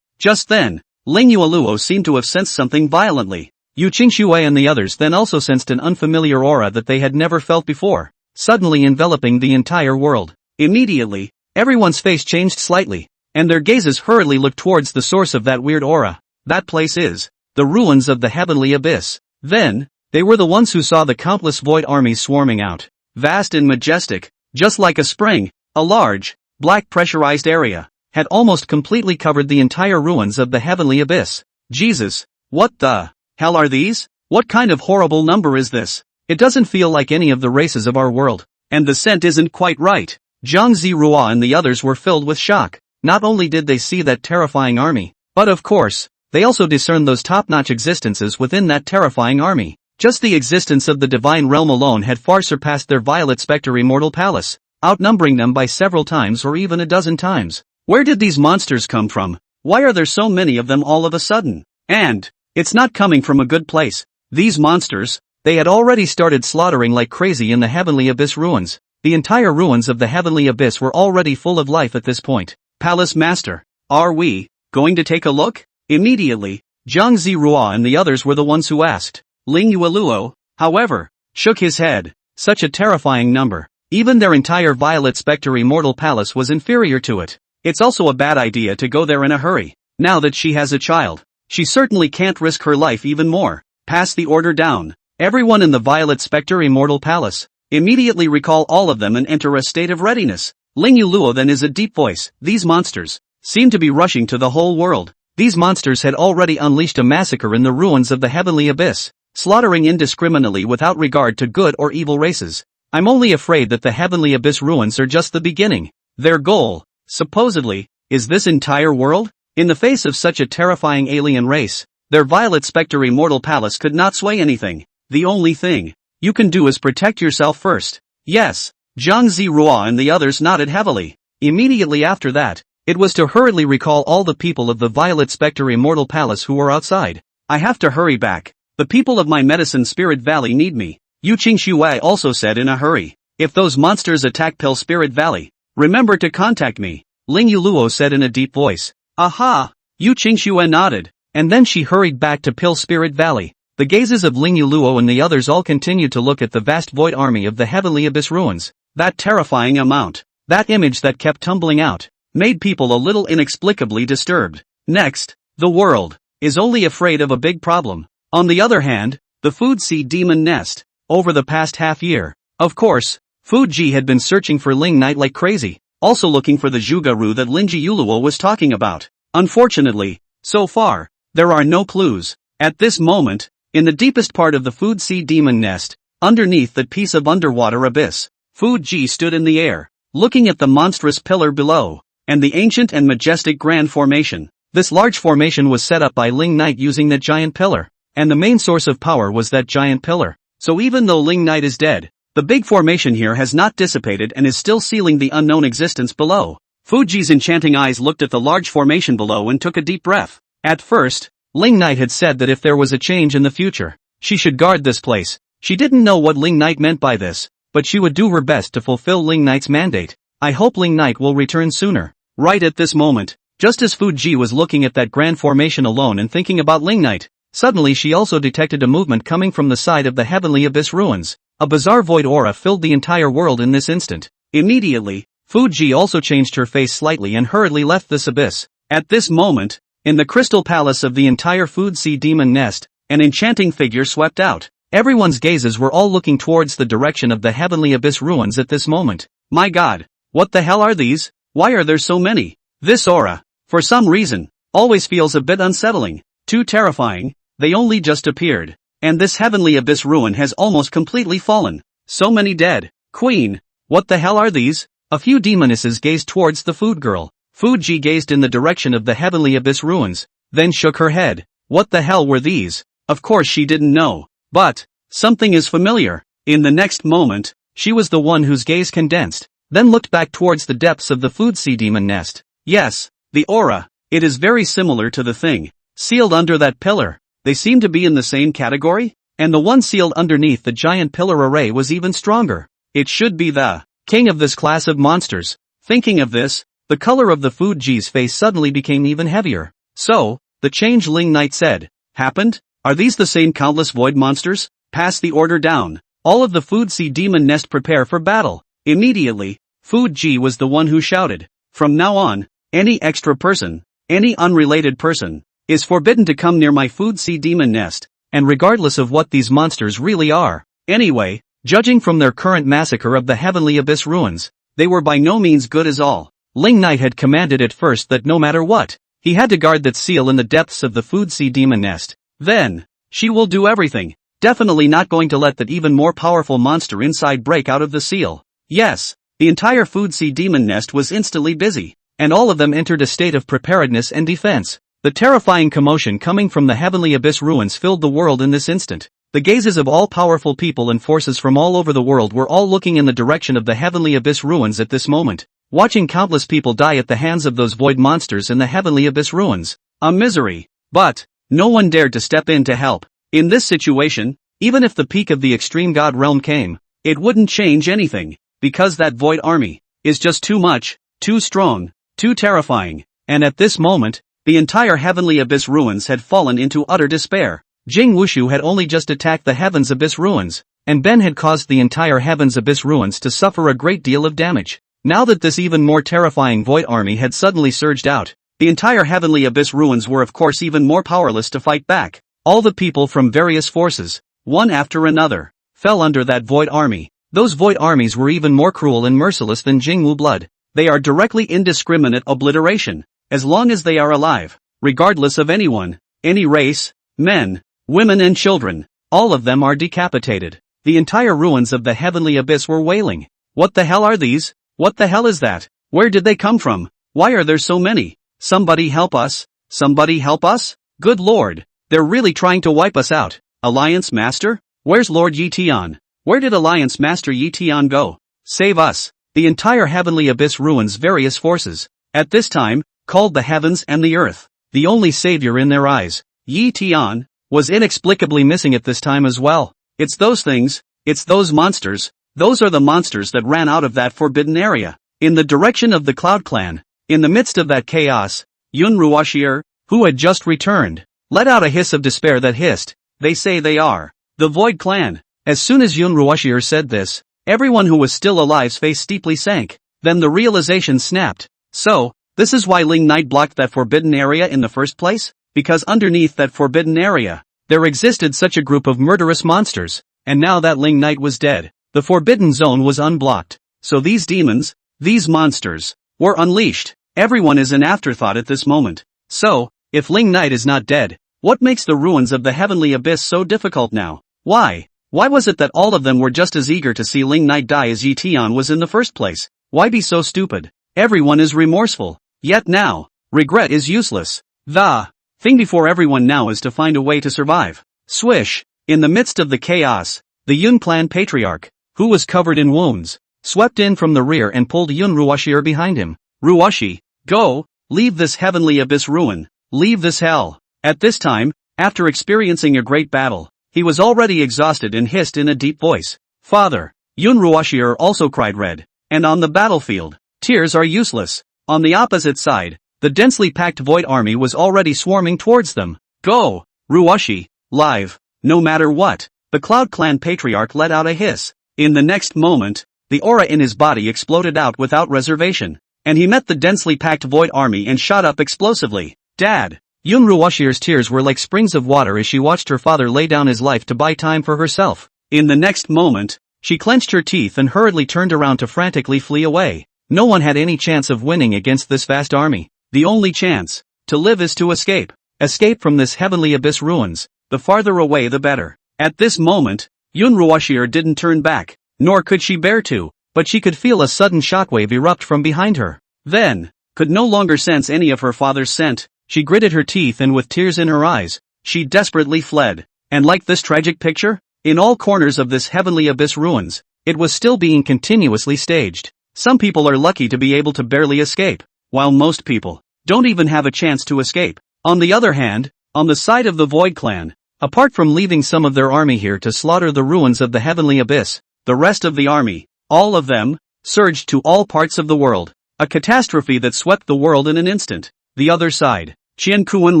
Speaker 1: Just then, Ling Yueluo seemed to have sensed something violently. Yu Qingxue and the others then also sensed an unfamiliar aura that they had never felt before, suddenly enveloping the entire world. Immediately, Everyone's face changed slightly, and their gazes hurriedly looked towards the source of that weird aura. That place is the ruins of the heavenly abyss. Then, they were the ones who saw the countless void armies swarming out. Vast and majestic, just like a spring, a large, black pressurized area had almost completely covered the entire ruins of the heavenly abyss. Jesus, what the hell are these? What kind of horrible number is this? It doesn't feel like any of the races of our world, and the scent isn't quite right. Zhang Zirua and the others were filled with shock. Not only did they see that terrifying army, but of course, they also discerned those top-notch existences within that terrifying army. Just the existence of the divine realm alone had far surpassed their Violet Spectre immortal palace, outnumbering them by several times or even a dozen times. Where did these monsters come from? Why are there so many of them all of a sudden? And it's not coming from a good place. These monsters, they had already started slaughtering like crazy in the Heavenly Abyss ruins. The entire ruins of the Heavenly Abyss were already full of life at this point. Palace Master, are we going to take a look? Immediately, Zhang Zirua and the others were the ones who asked. Ling Yueluo, however, shook his head. Such a terrifying number. Even their entire Violet Spectre immortal palace was inferior to it. It's also a bad idea to go there in a hurry. Now that she has a child, she certainly can't risk her life even more. Pass the order down. Everyone in the Violet Spectre immortal palace, immediately recall all of them and enter a state of readiness. Ling Yuluo then is a deep voice. These monsters seem to be rushing to the whole world. These monsters had already unleashed a massacre in the ruins of the Heavenly Abyss, slaughtering indiscriminately without regard to good or evil races. I'm only afraid that the Heavenly Abyss ruins are just the beginning. Their goal, supposedly, is this entire world? In the face of such a terrifying alien race, their Violet Spectre immortal palace could not sway anything. The only thing you can do is protect yourself first. Yes, Zhang Zirua and the others nodded heavily. Immediately after that, it was to hurriedly recall all the people of the Violet Spectre immortal palace who were outside. I have to hurry back. The people of my Medicine Spirit Valley need me. Yu Qingshuai also said in a hurry. If those monsters attack Pill Spirit Valley, remember to contact me. Ling Yuluo said in a deep voice. Aha! Yu Qingshuai nodded, and then she hurried back to Pill Spirit Valley. The gazes of Ling Yuluo and the others all continued to look at the vast void army of the Heavenly Abyss ruins. That terrifying amount, that image that kept tumbling out, made people a little inexplicably disturbed. Next, the world is only afraid of a big problem. On the other hand, the Food Sea Demon Nest. Over the past half year, of course, Fuji had been searching for Ling Knight like crazy, also looking for the Zhugaru that Linji Yuluo was talking about. Unfortunately, so far, there are no clues. At this moment, in the deepest part of the Food Sea Demon Nest, underneath that piece of underwater abyss, Fuji stood in the air, looking at the monstrous pillar below, and the ancient and majestic Grand Formation. This large formation was set up by Ling Knight using that giant pillar, and the main source of power was that giant pillar. So even though Ling Knight is dead, the big formation here has not dissipated and is still sealing the unknown existence below. Fuji's enchanting eyes looked at the large formation below and took a deep breath. At first, Ling Knight had said that if there was a change in the future, she should guard this place. She didn't know what Ling Knight meant by this, but she would do her best to fulfill Ling Knight's mandate. I hope Ling Knight will return sooner. Right at this moment, just as Fuji was looking at that grand formation alone and thinking about Ling Knight, suddenly she also detected a movement coming from the side of the Heavenly Abyss ruins. A bizarre void aura filled the entire world in this instant. Immediately, Fuji also changed her face slightly and hurriedly left this abyss. At this moment, in the crystal palace of the entire Food Sea Demon Nest, an enchanting figure swept out. Everyone's gazes were all looking towards the direction of the Heavenly Abyss ruins at this moment. My god, what the hell are these? Why are there so many? This aura, for some reason, always feels a bit unsettling. Too terrifying. They only just appeared, and this Heavenly Abyss ruin has almost completely fallen. So many dead. Queen, what the hell are these? A few demonesses gazed towards the food girl. Fuji gazed in the direction of the Heavenly Abyss ruins, then shook her head. What the hell were these? Of course she didn't know. But something is familiar. In the next moment, she was the one whose gaze condensed, then looked back towards the depths of the Food Sea Demon Nest. Yes, the aura. It is very similar to the thing sealed under that pillar. They seem to be in the same category, and the one sealed underneath the giant pillar array was even stronger. It should be the king of this class of monsters. Thinking of this, the color of the Fuji's face suddenly became even heavier. So, the change Ling Knight said, happened? Are these the same countless void monsters? Pass the order down. All of the Food Sea Demon Nest prepare for battle. Immediately, Food G was the one who shouted, "From now on, any extra person, any unrelated person, is forbidden to come near my Food C demon nest, and regardless of what these monsters really are. Anyway, judging from their current massacre of the Heavenly Abyss ruins, they were by no means good as all." Ling Knight had commanded at first that no matter what, he had to guard that seal in the depths of the Food Sea demon nest. Then, she will do everything, definitely not going to let that even more powerful monster inside break out of the seal. Yes, the entire Food Sea demon nest was instantly busy, and all of them entered a state of preparedness and defense. The terrifying commotion coming from the Heavenly Abyss ruins filled the world in this instant. The gazes of all powerful people and forces from all over the world were all looking in the direction of the Heavenly Abyss ruins at this moment, watching countless people die at the hands of those void monsters in the Heavenly Abyss ruins. A misery. But no one dared to step in to help. In this situation, even if the peak of the extreme god realm came, it wouldn't change anything, because that void army is just too much, too strong, too terrifying, and at this moment, the entire Heavenly Abyss ruins had fallen into utter despair. Jing Wushu had only just attacked the Heaven's Abyss ruins, and Ben had caused the entire Heaven's Abyss ruins to suffer a great deal of damage. Now that this even more terrifying void army had suddenly surged out, the entire Heavenly Abyss ruins were of course even more powerless to fight back. All the people from various forces, one after another, fell under that void army. Those void armies were even more cruel and merciless than Jingwu blood. They are directly indiscriminate obliteration. As long as they are alive, regardless of anyone, any race, men, women and children, all of them are decapitated. The entire ruins of the Heavenly Abyss were wailing. What the hell are these? What the hell is that? Where did they come from? Why are there so many? Somebody help us. Somebody help us? Good lord, they're really trying to wipe us out. Alliance Master? Where's Lord Yi Tian? Where did Alliance Master Yi Tian go? Save us. The entire Heavenly Abyss ruins various forces. At this time, called the heavens and the earth, the only savior in their eyes, Yi Tian, was inexplicably missing at this time as well. It's those things, it's those monsters, those are the monsters that ran out of that forbidden area, in the direction of the Cloud Clan. In the midst of that chaos, Yun Ruoxier, who had just returned, let out a hiss of despair that hissed, "They say they are the Void Clan." As soon as Yun Ruoxier said this, everyone who was still alive's face steeply sank. Then the realization snapped. So, this is why Ling Knight blocked that forbidden area in the first place? Because underneath that forbidden area, there existed such a group of murderous monsters, and now that Ling Knight was dead, the forbidden zone was unblocked. So these demons, these monsters, were unleashed. Everyone is an afterthought at this moment. So, if Ling Knight is not dead, what makes the ruins of the Heavenly Abyss so difficult now? Why? Why was it that all of them were just as eager to see Ling Knight die as Yi Tian was in the first place? Why be so stupid? Everyone is remorseful. Yet now, regret is useless. The thing before everyone now is to find a way to survive. Swish! In the midst of the chaos, the Yun clan patriarch, who was covered in wounds, swept in from the rear and pulled Yun Ruoxier behind him. "Ruoxi, go, leave this Heavenly Abyss ruin, leave this hell." At this time, after experiencing a great battle, he was already exhausted and hissed in a deep voice, "Father!" Yun Ruoxier also cried red. And on the battlefield, tears are useless. On the opposite side, the densely packed void army was already swarming towards them. "Go, Ruoxi, live, no matter what." The Cloud Clan patriarch let out a hiss. In the next moment, the aura in his body exploded out without reservation, and he met the densely packed void army and shot up explosively. "Dad!" Yun Ruoxier's tears were like springs of water as she watched her father lay down his life to buy time for herself. In the next moment, she clenched her teeth and hurriedly turned around to frantically flee away. No one had any chance of winning against this vast army. The only chance to live is to escape. Escape from this Heavenly Abyss ruins. The farther away the better. At this moment, Yun Ruoxier didn't turn back, nor could she bear to, but she could feel a sudden shockwave erupt from behind her. Then, could no longer sense any of her father's scent. She gritted her teeth and with tears in her eyes, she desperately fled. And like this tragic picture, in all corners of this Heavenly Abyss ruins, it was still being continuously staged. Some people are lucky to be able to barely escape, while most people don't even have a chance to escape. On the other hand, on the side of the Void Clan, apart from leaving some of their army here to slaughter the ruins of the Heavenly Abyss, the rest of the army, all of them, surged to all parts of the world. A catastrophe that swept the world in an instant. The other side, Qiankuan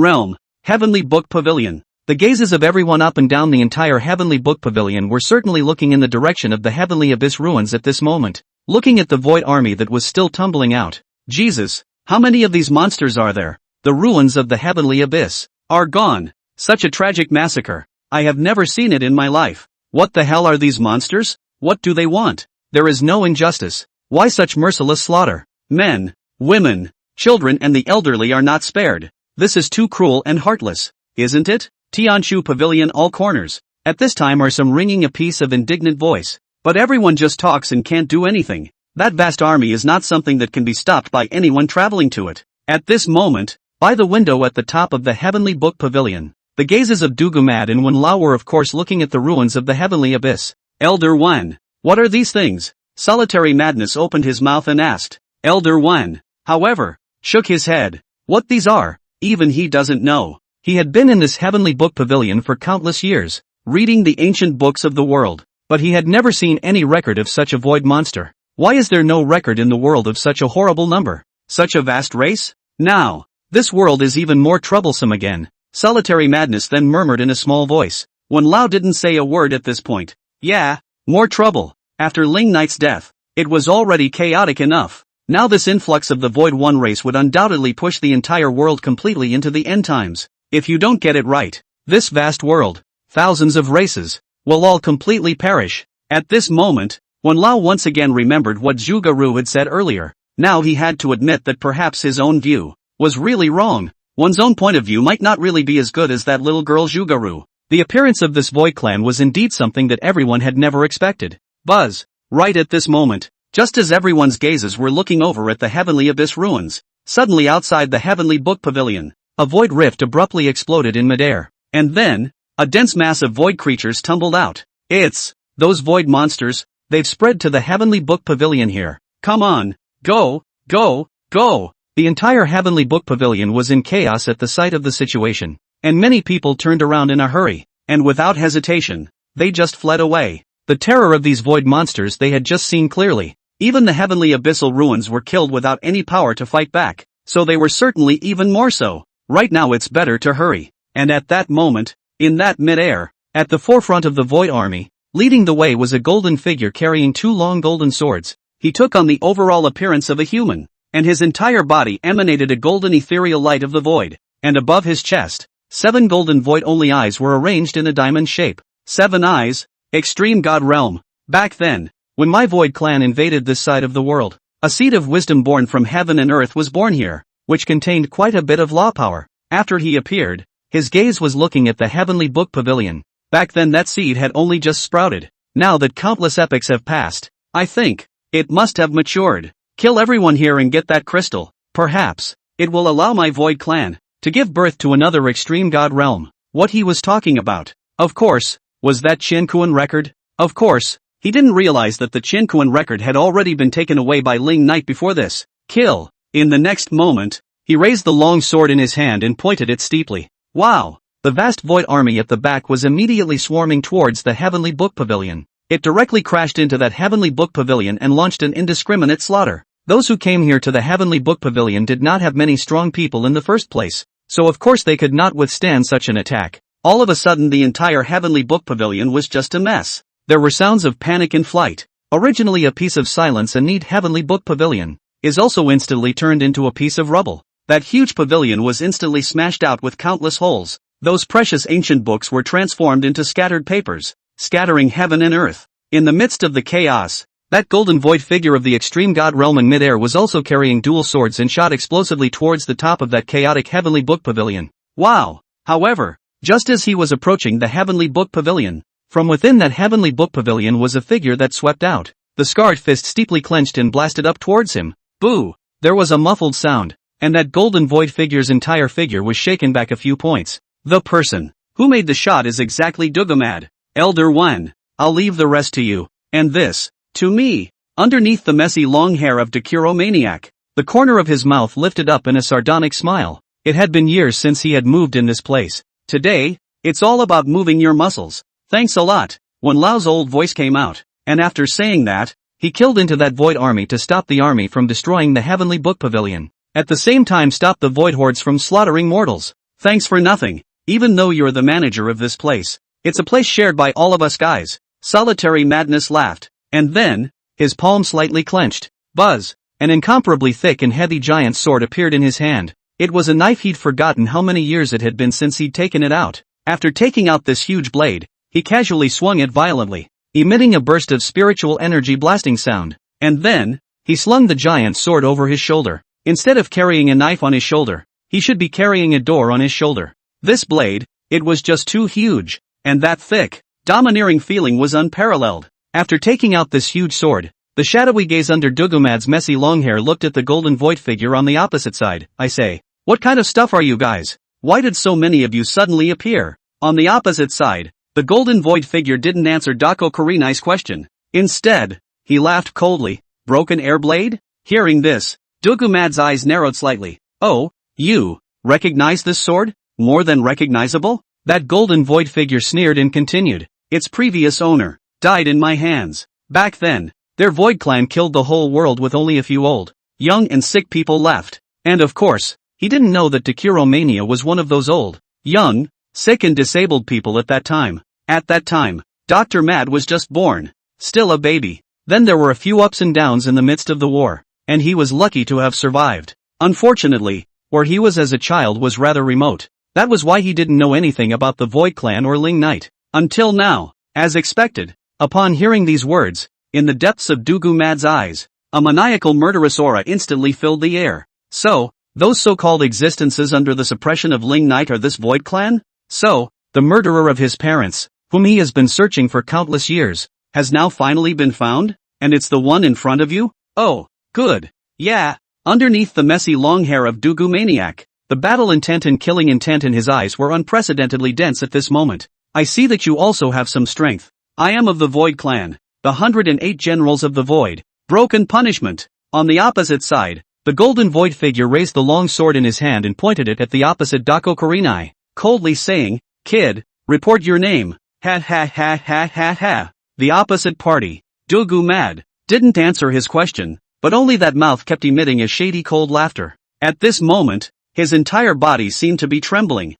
Speaker 1: Realm, Heavenly Book Pavilion. The gazes of everyone up and down the entire Heavenly Book Pavilion were certainly looking in the direction of the Heavenly Abyss ruins at this moment. looking at the void army that was still tumbling out. Jesus, how many of these monsters are there? The ruins of the heavenly abyss are gone. Such a tragic massacre. I have never seen it in my life. What the hell are these monsters? What do they want? There is no injustice. Why such merciless slaughter? Men, women, children and the elderly are not spared. This is too cruel and heartless, isn't it? Tianshu Pavilion all corners. At this time are some ringing a piece of indignant voice. But everyone just talks and can't do anything. That vast army is not something that can be stopped by anyone traveling to it. At this moment, by the window at the top of the Heavenly Book Pavilion, the gazes of Dugumad and Wenlao were of course looking at the ruins of the Heavenly Abyss. Elder Wan, what are these things? Solitary Madness opened his mouth and asked. Elder Wan, however, shook his head. What these are, even he doesn't know. He had been in this Heavenly Book Pavilion for countless years, reading the ancient books of the world, but he had never seen any record of such a void monster. Why is there no record in the world of such a horrible number? Such a vast race? Now, this world is even more troublesome again. Solitary Madness then murmured in a small voice. Wenlao didn't say a word at this point. Yeah, more trouble. After Ling Knight's death, it was already chaotic enough. Now this influx of the Void One race would undoubtedly push the entire world completely into the end times. If you don't get it right, this vast world, thousands of races, will all completely perish. At this moment, Wenlao once again remembered what Zhuge had said earlier. Now he had to admit that perhaps his own view was really wrong. One's own point of view might not really be as good as that little girl Zhuge. The appearance of this Void clan was indeed something that everyone had never expected. Buzz, right at this moment, just as everyone's gazes were looking over at the Heavenly Abyss ruins, suddenly outside the Heavenly Book Pavilion, a void rift abruptly exploded in midair. And then, a dense mass of void creatures tumbled out. It's those void monsters. They've spread to the Heavenly Book Pavilion here. Come on, go, go, go. The entire Heavenly Book Pavilion was in chaos at the sight of the situation, and many people turned around in a hurry, and without hesitation, they just fled away. The terror of these void monsters they had just seen clearly. Even the Heavenly Abyssal ruins were killed without any power to fight back, so they were certainly even more so. Right now it's better to hurry. And at that moment, in that mid-air, at the forefront of the void army, leading the way was a golden figure carrying two long golden swords. He took on the overall appearance of a human, and his entire body emanated a golden ethereal light of the void, and above his chest, 7 golden void-only eyes were arranged in a diamond shape. 7 eyes, extreme god realm. Back then, when my void clan invaded this side of the world, a seed of wisdom born from heaven and earth was born here, which contained quite a bit of law power. After he appeared, his gaze was looking at the Heavenly Book Pavilion. Back then that seed had only just sprouted. Now that countless epochs have passed, I think it must have matured. Kill everyone here and get that crystal. Perhaps it will allow my void clan to give birth to another extreme god realm. What he was talking about, of course, was that Qinkuan record. Of course, he didn't realize that the Qinkuan record had already been taken away by Ling Knight before this. Kill. In the next moment, he raised the long sword in his hand and pointed it steeply. Wow! The vast void army at the back was immediately swarming towards the Heavenly Book Pavilion. It directly crashed into that Heavenly Book Pavilion and launched an indiscriminate slaughter. Those who came here to the Heavenly Book Pavilion did not have many strong people in the first place, so of course they could not withstand such an attack. All of a sudden the entire Heavenly Book Pavilion was just a mess. There were sounds of panic and flight. Originally a piece of silence and neat Heavenly Book Pavilion is also instantly turned into a piece of rubble. That huge pavilion was instantly smashed out with countless holes. Those precious ancient books were transformed into scattered papers, scattering heaven and earth. In the midst of the chaos, that golden void figure of the extreme god realm in midair was also carrying dual swords and shot explosively towards the top of that chaotic Heavenly Book Pavilion. Wow! However, just as he was approaching the Heavenly Book Pavilion, from within that Heavenly Book Pavilion was a figure that swept out. The scarred fist steeply clenched and blasted up towards him. Boo! There was a muffled sound, and that golden void figure's entire figure was shaken back a few points. The person who made the shot is exactly Dugumad. Elder Wan, I'll leave the rest to you. And this, to me. Underneath the messy long hair of Dakuro Maniac, the corner of his mouth lifted up in a sardonic smile. It had been years since he had moved in this place. Today, it's all about moving your muscles. Thanks a lot. When Lao's old voice came out, and after saying that, he killed into that void army to stop the army from destroying the Heavenly Book Pavilion. At the same time stop the void hordes from slaughtering mortals. Thanks for nothing. Even though you're the manager of this place, it's a place shared by all of us guys. Solitary Madness laughed. And then, his palm slightly clenched. Buzz! An incomparably thick and heavy giant sword appeared in his hand. It was a knife he'd forgotten how many years it had been since he'd taken it out. After taking out this huge blade, he casually swung it violently, emitting a burst of spiritual energy blasting sound. And then, he slung the giant sword over his shoulder. Instead of carrying a knife on his shoulder, he should be carrying a door on his shoulder. This blade, it was just too huge, and that thick, domineering feeling was unparalleled. After taking out this huge sword, the shadowy gaze under Dugumad's messy long hair looked at the golden void figure on the opposite side. I say, what kind of stuff are you guys? Why did so many of you suddenly appear? On the opposite side, the golden void figure didn't answer Dako Kurinai's question. Instead, he laughed coldly. Broken air blade? Hearing this, Dugumad's eyes narrowed slightly. Oh, you recognize this sword? More than recognizable? That golden void figure sneered and continued. Its previous owner died in my hands. Back then, their void clan killed the whole world with only a few old, young and sick people left. And of course, he didn't know that Takiromania was one of those old, young, sick and disabled people at that time. At that time, Dr. Mad was just born, still a baby. Then there were a few ups and downs in the midst of the war, and he was lucky to have survived. Unfortunately, where he was as a child was rather remote. That was why he didn't know anything about the Void Clan or Ling Knight. Until now, as expected. Upon hearing these words, in the depths of Dugumad's eyes, a maniacal murderous aura instantly filled the air. So, those so-called existences under the suppression of Ling Knight are this Void Clan? So, the murderer of his parents, whom he has been searching for countless years, has now finally been found? And it's the one in front of you? Oh, good. Yeah. Underneath the messy long hair of Dugu Maniac, the battle intent and killing intent in his eyes were unprecedentedly dense at this moment. I see that you also have some strength. I am of the Void Clan, the 108 generals of the Void. Broken punishment. On the opposite side, the golden Void figure raised the long sword in his hand and pointed it at the opposite Dako Kurinai, coldly saying, Kid, report your name. Ha ha ha ha ha ha. The opposite party, Dugu Mad, didn't answer his question, but only that mouth kept emitting a shady cold laughter. At this moment, his entire body seemed to be trembling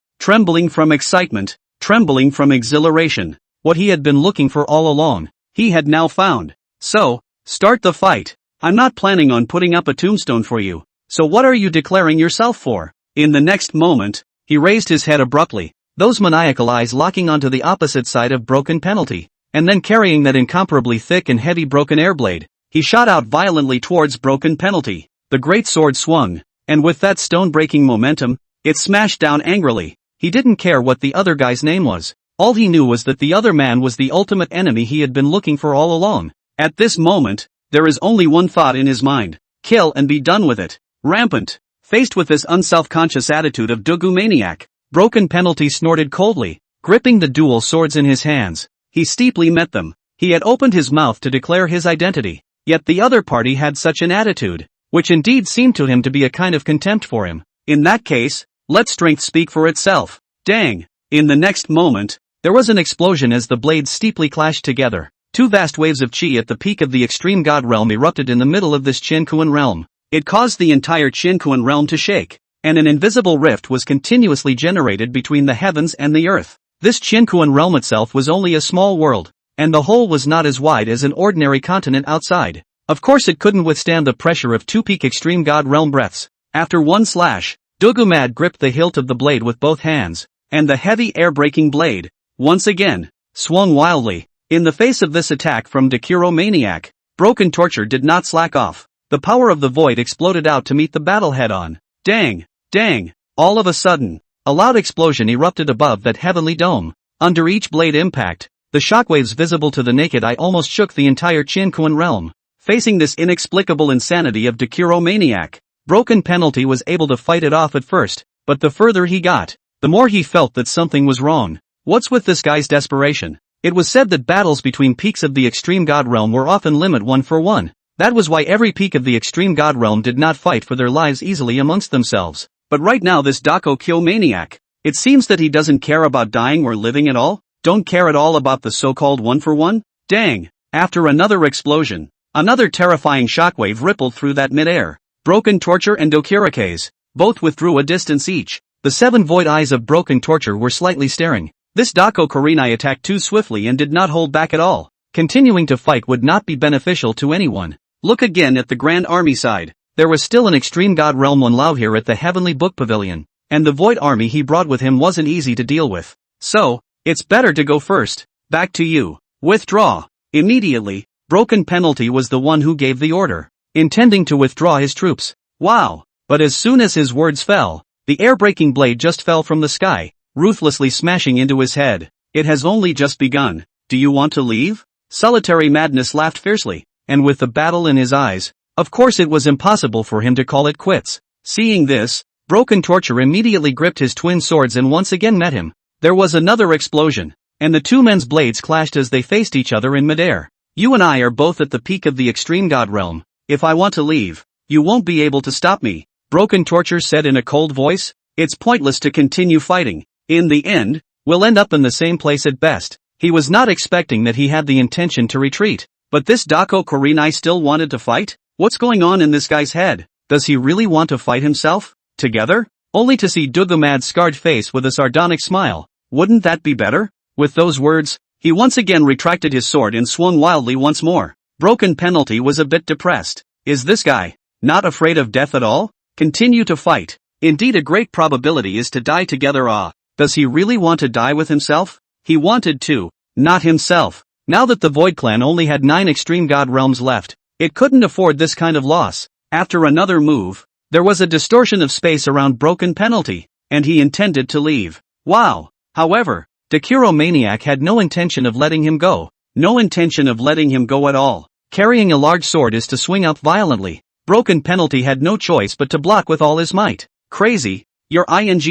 Speaker 1: from excitement, trembling from exhilaration. What he had been looking for all along, he had now found. So, start the fight. I'm not planning on putting up a tombstone for you, so what are you declaring yourself for? In the next moment, he raised his head abruptly, those maniacal eyes locking onto the opposite side of Broken Penalty, and then carrying that incomparably thick and heavy broken air blade, he shot out violently towards Broken Penalty. The great sword swung, and with that stone-breaking momentum, it smashed down angrily. He didn't care what the other guy's name was. All he knew was that the other man was the ultimate enemy he had been looking for all along. At this moment, there is only one thought in his mind. Kill and be done with it. Rampant. Faced with this unself-conscious attitude of Dugu Maniac, Broken Penalty snorted coldly, gripping the dual swords in his hands. He steeply met them. He had opened his mouth to declare his identity, yet the other party had such an attitude, which indeed seemed to him to be a kind of contempt for him. In that case, let strength speak for itself. Dang. In the next moment, there was an explosion as the blades steeply clashed together. Two vast waves of chi at the peak of the extreme god realm erupted in the middle of this Chinkuan realm. It caused the entire Chinkuan realm to shake, and an invisible rift was continuously generated between the heavens and the earth. This Chinkuan realm itself was only a small world, and the hole was not as wide as an ordinary continent outside. Of course it couldn't withstand the pressure of two peak extreme god realm breaths. After one slash, Dugumad gripped the hilt of the blade with both hands, and the heavy air-breaking blade, once again, swung wildly. In the face of this attack from Dakiro Maniac, Broken Torture did not slack off. The power of the void exploded out to meet the battle head-on. Dang! Dang! All of a sudden, a loud explosion erupted above that heavenly dome. Under each blade impact, the shockwaves visible to the naked eye almost shook the entire Chinkuan realm. Facing this inexplicable insanity of Dakiro Maniac, Broken Penalty was able to fight it off at first, but the further he got, the more he felt that something was wrong. What's with this guy's desperation? It was said that battles between peaks of the extreme god realm were often limit 1-for-1. That was why every peak of the extreme god realm did not fight for their lives easily amongst themselves. But right now this Dako Kyo Maniac, it seems that he doesn't care about dying or living at all? Don't care at all about the so-called 1-for-1? Dang! After another explosion, another terrifying shockwave rippled through that mid-air. Broken Torture and Dokirikes both withdrew a distance each. The seven void eyes of Broken Torture were slightly staring. This Dako Kurinai attacked too swiftly and did not hold back at all. Continuing to fight would not be beneficial to anyone. Look again at the Grand Army side. There was still an extreme god realm one Lao here at the Heavenly Book Pavilion, and the Void Army he brought with him wasn't easy to deal with. So, it's better to go first. Back to you. Withdraw. Immediately, Broken Penalty was the one who gave the order, intending to withdraw his troops. Wow! But as soon as his words fell, the air-breaking blade just fell from the sky, ruthlessly smashing into his head. It has only just begun. Do you want to leave? Solitary Madness laughed fiercely, and with the battle in his eyes, of course it was impossible for him to call it quits. Seeing this, Broken Torture immediately gripped his twin swords and once again met him. There was another explosion, and the two men's blades clashed as they faced each other in midair. You and I are both at the peak of the extreme god realm. If I want to leave, you won't be able to stop me, Broken Torture said in a cold voice. It's pointless to continue fighting. In the end, we'll end up in the same place at best. He was not expecting that he had the intention to retreat. But this Dako Kurenai still wanted to fight? What's going on in this guy's head? Does he really want to fight himself? Together? Only to see Dugumad's scarred face with a sardonic smile. Wouldn't that be better? With those words, he once again retracted his sword and swung wildly once more. Broken Penalty was a bit depressed. Is this guy not afraid of death at all? Continue to fight. Indeed, a great probability is to die together. Does he really want to die with himself? He wanted to, not himself. Now that the Void Clan only had 9 extreme god realms left, it couldn't afford this kind of loss. After another move, there was a distortion of space around Broken Penalty, and he intended to leave. Wow! However, Dakiro Maniac had no intention of letting him go. No intention of letting him go at all. Carrying a large sword is to swing out violently. Broken Penalty had no choice but to block with all his might. Crazy? You're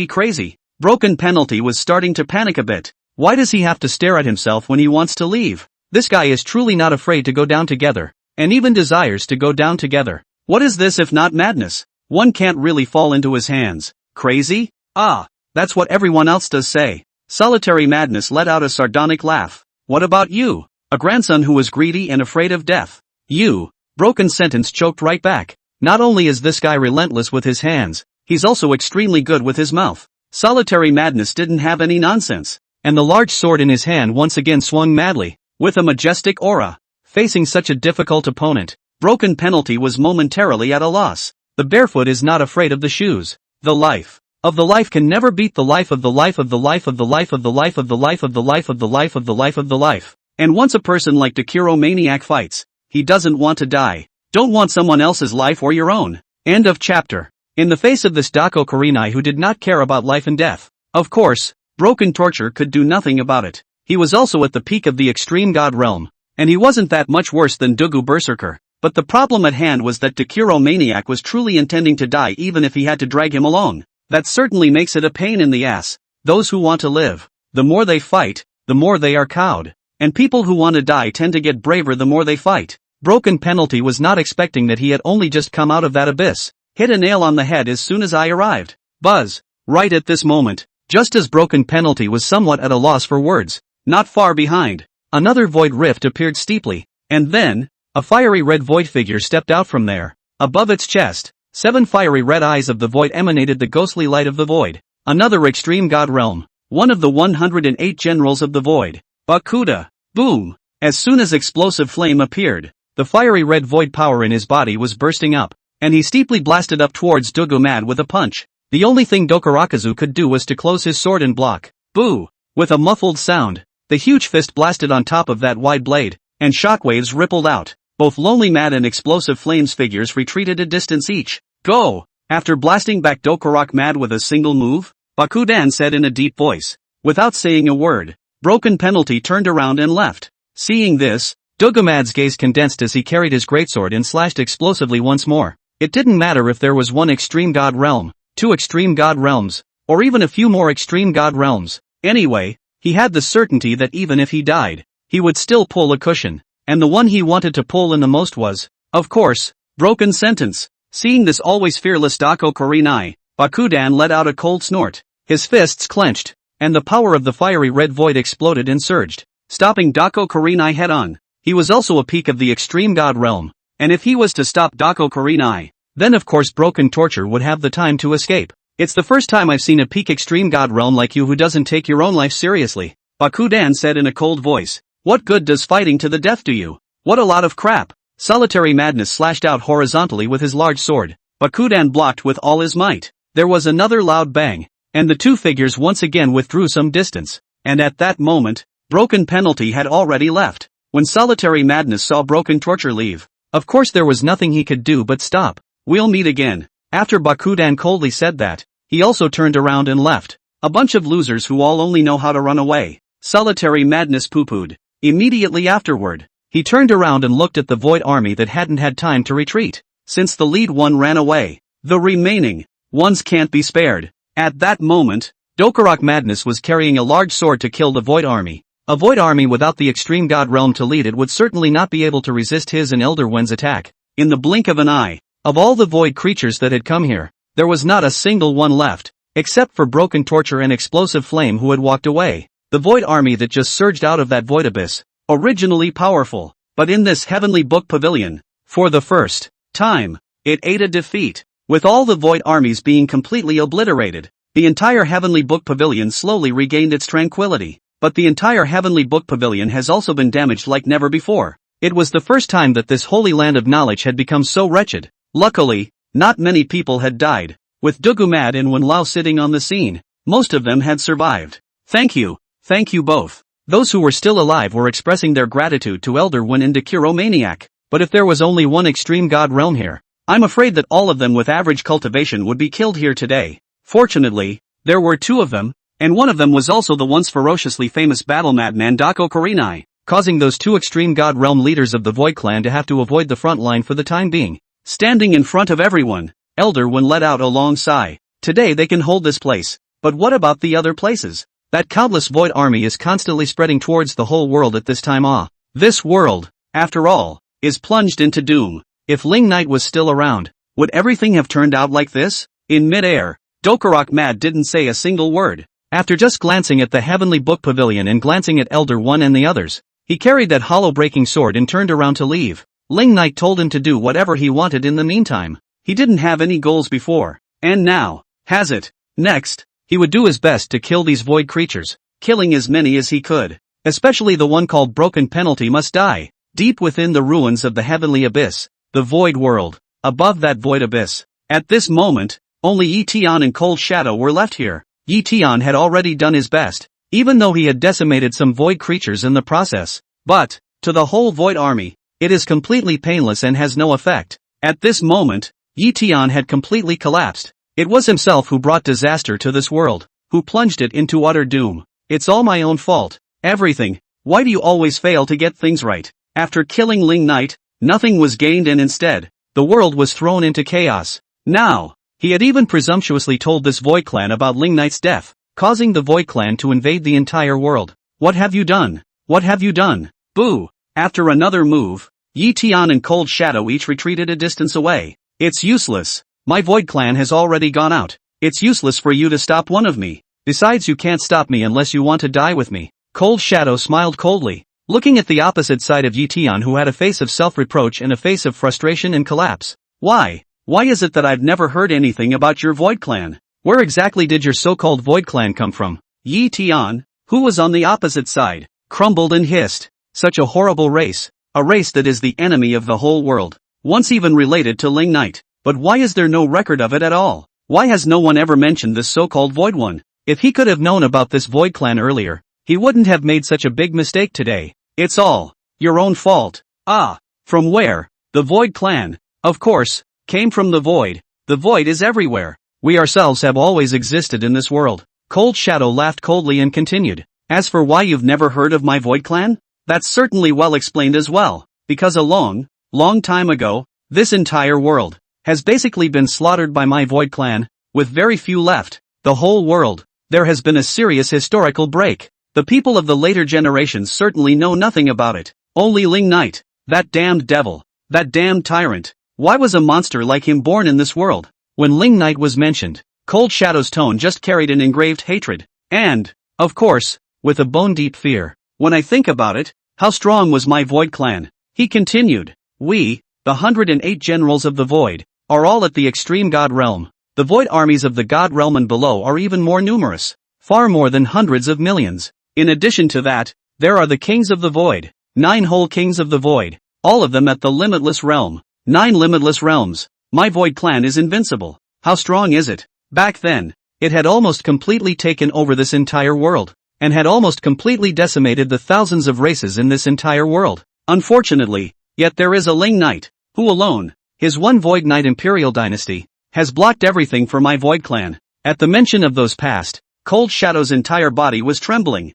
Speaker 1: crazy. Broken Penalty was starting to panic a bit. Why does he have to stare at himself when he wants to leave? This guy is truly not afraid to go down together, and even desires to go down together. What is this if not madness? One can't really fall into his hands. Crazy? That's what everyone else does say. Solitary Madness let out a sardonic laugh. What about you? A grandson who was greedy and afraid of death. You? Broken Sentence choked right back. Not only is this guy relentless with his hands, he's also extremely good with his mouth. Solitary Madness didn't have any nonsense, and the large sword in his hand once again swung madly, with a majestic aura. Facing such a difficult opponent, Broken Penalty was momentarily at a loss. The barefoot is not afraid of the shoes. The life of the life can never beat the life of the life of the life of the life of the life of the life of the life of the life of the life of the life. And once a person like Dakiro Maniac fights, he doesn't want to die. Don't want someone else's life or your own. End of chapter. In the face of this Dako Kurenai who did not care about life and death, of course, Broken Torture could do nothing about it. He was also at the peak of the extreme god realm, and he wasn't that much worse than Dugu Berserker. But the problem at hand was that Dakiro Maniac was truly intending to die even if he had to drag him along. That certainly makes it a pain in the ass. Those who want to live, the more they fight, the more they are cowed. And people who want to die tend to get braver the more they fight. Broken Penalty was not expecting that he had only just come out of that abyss. Hit a nail on the head as soon as I arrived. Buzz. Right at this moment, just as Broken Penalty was somewhat at a loss for words, not far behind, another void rift appeared steeply, and then, a fiery red void figure stepped out from there. Above its chest, 7 fiery red eyes of the void emanated the ghostly light of the void. Another extreme god realm. One of the 108 generals of the void. Bakuda. Boom. As soon as explosive flame appeared, the fiery red void power in his body was bursting up, and he steeply blasted up towards Dugumad with a punch. The only thing Dokurakazu could do was to close his sword and block. Boo! With a muffled sound, the huge fist blasted on top of that wide blade, and shockwaves rippled out. Both Lonely Mad and Explosive Flames figures retreated a distance each. Go! After blasting back Dokurak Mad with a single move, Bakudan said in a deep voice. Without saying a word, Broken Penalty turned around and left. Seeing this, Dugumad's gaze condensed as he carried his greatsword and slashed explosively once more. It didn't matter if there was 1 extreme god realm, 2 extreme god realms, or even a few more extreme god realms. Anyway, he had the certainty that even if he died, he would still pull a cushion, and the one he wanted to pull in the most was, of course, Broken Sentence. Seeing this always fearless Dako Kurenai, Bakudan let out a cold snort. His fists clenched, and the power of the fiery red void exploded and surged, stopping Dako Kurenai head-on. He was also a peak of the extreme god realm, and if he was to stop Dako Kurenai, then of course Broken Torture would have the time to escape. It's the first time I've seen a peak extreme god realm like you who doesn't take your own life seriously, Bakudan said in a cold voice. What good does fighting to the death do you? What a lot of crap. Solitary Madness slashed out horizontally with his large sword. Bakudan blocked with all his might. There was another loud bang, and the two figures once again withdrew some distance. And at that moment, Broken Penalty had already left. When Solitary Madness saw Broken Torture leave, of course there was nothing he could do but stop. We'll meet again. After Bakudan coldly said that, he also turned around and left. A bunch of losers who all only know how to run away. Solitary Madness poo-pooed. Immediately afterward, he turned around and looked at the Void Army that hadn't had time to retreat. Since the lead one ran away, the remaining ones can't be spared. At that moment, Dokurock Madness was carrying a large sword to kill the Void Army. A Void Army without the Extreme God Realm to lead it would certainly not be able to resist his and Elder Wen's attack. In the blink of an eye, of all the Void creatures that had come here, there was not a single one left, except for Broken Torture and Explosive Flame who had walked away. The Void Army that just surged out of that Void Abyss, originally powerful, but in this Heavenly Book Pavilion, for the first time, it ate a defeat. With all the Void Armies being completely obliterated, the entire Heavenly Book Pavilion slowly regained its tranquility. But the entire Heavenly Book Pavilion has also been damaged like never before. It was the first time that this holy land of knowledge had become so wretched. Luckily, not many people had died. With Dugumad and Wenlao sitting on the scene, most of them had survived. Thank you both. Those who were still alive were expressing their gratitude to Elder Wen and Dekiro Maniac. But if there was only one Extreme God Realm here, I'm afraid that all of them with average cultivation would be killed here today. Fortunately, there were two of them, and one of them was also the once ferociously famous battle madman Dako Kurenai, causing those two Extreme God Realm leaders of the Void Clan to have to avoid the front line for the time being. Standing in front of everyone, Elder Wen let out a long sigh. Today they can hold this place, but what about the other places? That countless Void Army is constantly spreading towards the whole world at this time. This world, after all, is plunged into doom. If Ling Knight was still around, would everything have turned out like this? In mid-air, Dokurock Mad didn't say a single word. After just glancing at the Heavenly Book Pavilion and glancing at Elder One and the others, he carried that hollow-breaking sword and turned around to leave. Ling Knight told him to do whatever he wanted in the meantime. He didn't have any goals before, and now has it. Next, he would do his best to kill these void creatures, killing as many as he could. Especially the one called Broken Penalty must die. Deep within the ruins of the Heavenly Abyss, the Void World, above that Void Abyss. At this moment, only Yi-Tian and Cold Shadow were left here. Yi-Tian had already done his best, even though he had decimated some void creatures in the process. But, to the whole Void Army, it is completely painless and has no effect. At this moment, Yi-Tian had completely collapsed. It was himself who brought disaster to this world, who plunged it into utter doom. It's all my own fault. Everything. Why do you always fail to get things right? After killing Ling Knight, nothing was gained and instead, the world was thrown into chaos. Now, he had even presumptuously told this Void Clan about Ling Knight's death, causing the Void Clan to invade the entire world. What have you done? What have you done? Boo! After another move, Yi-Tian and Cold Shadow each retreated a distance away. It's useless. My Void Clan has already gone out. It's useless for you to stop one of me. Besides, you can't stop me unless you want to die with me. Cold Shadow smiled coldly, looking at the opposite side of Yi-Tian, who had a face of self-reproach and a face of frustration and collapse. Why is it that I've never heard anything about your Void Clan? Where exactly did your so-called Void Clan come from? Yi-Tian, who was on the opposite side, crumbled and hissed. Such a horrible race. A race that is the enemy of the whole world. Once even related to Ling Knight. But why is there no record of it at all? Why has no one ever mentioned this so-called Void One? If he could have known about this Void Clan earlier, he wouldn't have made such a big mistake today. It's all your own fault. From where? The Void Clan, of course, came from the Void. The Void is everywhere. We ourselves have always existed in this world. Cold Shadow laughed coldly and continued. As for why you've never heard of my Void Clan? That's certainly well explained as well. Because a long time ago, this entire world has basically been slaughtered by my Void Clan, with very few left. The whole world. There has been a serious historical break. The people of the later generations certainly know nothing about it. Only Ling Knight, that damned devil, that damned tyrant. Why was a monster like him born in this world? When Ling Knight was mentioned, Cold Shadow's tone just carried an engraved hatred. And, of course, with a bone-deep fear. When I think about it, how strong was my Void Clan? He continued. We, the 108 generals of the Void, are all at the Extreme God Realm. The Void armies of the God Realm and below are even more numerous. Far more than hundreds of millions. In addition to that, There are the kings of the void. 9 whole kings of the void. All of them at the limitless realm. 9 limitless realms. My void clan is invincible. How strong is it? Back then, it had almost completely taken over this entire world, and had almost completely decimated the thousands of races in this entire world. Unfortunately, yet there is a Ling Knight, who alone, his one Void Knight Imperial Dynasty, has blocked everything for my Void Clan. At the mention of those past, Cold Shadow's entire body was trembling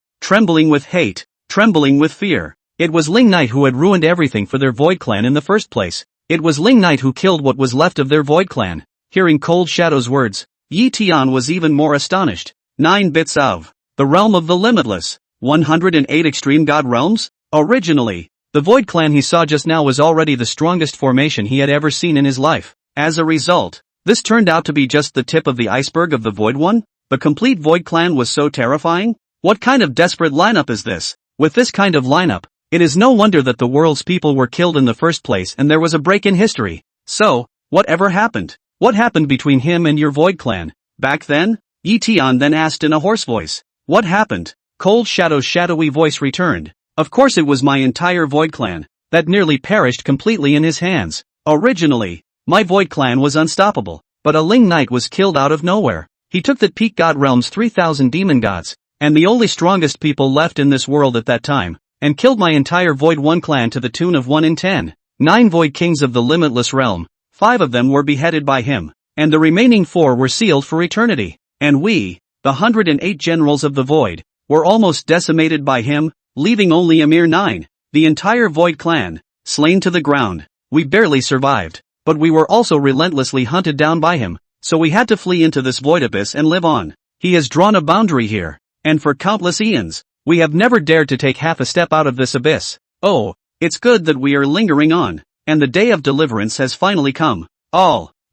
Speaker 1: with hate, trembling with fear. It was Ling Knight who had ruined everything for their Void Clan in the first place. It was Ling Knight who killed what was left of their Void Clan. Hearing Cold Shadow's words, Yi Tian was even more astonished. 9 bits of the realm of the limitless. 108 extreme god realms? Originally, the Void Clan he saw just now was already the strongest formation he had ever seen in his life. As a result, this turned out to be just the tip of the iceberg of the Void One? The complete Void Clan was so terrifying? What kind of desperate lineup is this? With this kind of lineup, it is no wonder that the world's people were killed in the first place and there was a break in history. So, whatever happened? What happened between him and your Void Clan? Back then? Yi Tian then asked in a hoarse voice. What happened? Cold Shadow's shadowy voice returned. Of course it was my entire Void Clan, that nearly perished completely in his hands. Originally, my Void Clan was unstoppable, but a Ling Knight was killed out of nowhere. He took the Peak God Realm's 3,000 demon gods, and the only strongest people left in this world at that time, and killed my entire Void One clan to the tune of 1 in 10. 9 Void Kings of the limitless realm. 5 of them were beheaded by him, and the remaining 4 were sealed for eternity. And we, the 108 generals of the Void, were almost decimated by him, leaving only a mere 9. The entire Void Clan, slain to the ground. We barely survived, but we were also relentlessly hunted down by him, so we had to flee into this void abyss and live on. He has drawn a boundary here, and for countless eons, we have never dared to take half a step out of this abyss. Oh, it's good that we are lingering on, and the day of deliverance has finally come.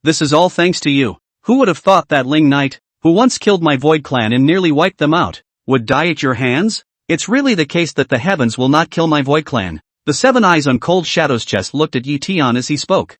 Speaker 1: This is all thanks to you. Who would have thought that Ling Knight, who once killed my Void Clan and nearly wiped them out, would die at your hands? It's really the case that the heavens will not kill my Void Clan. The 7 eyes on Cold Shadow's chest looked at Yi Tian as he spoke.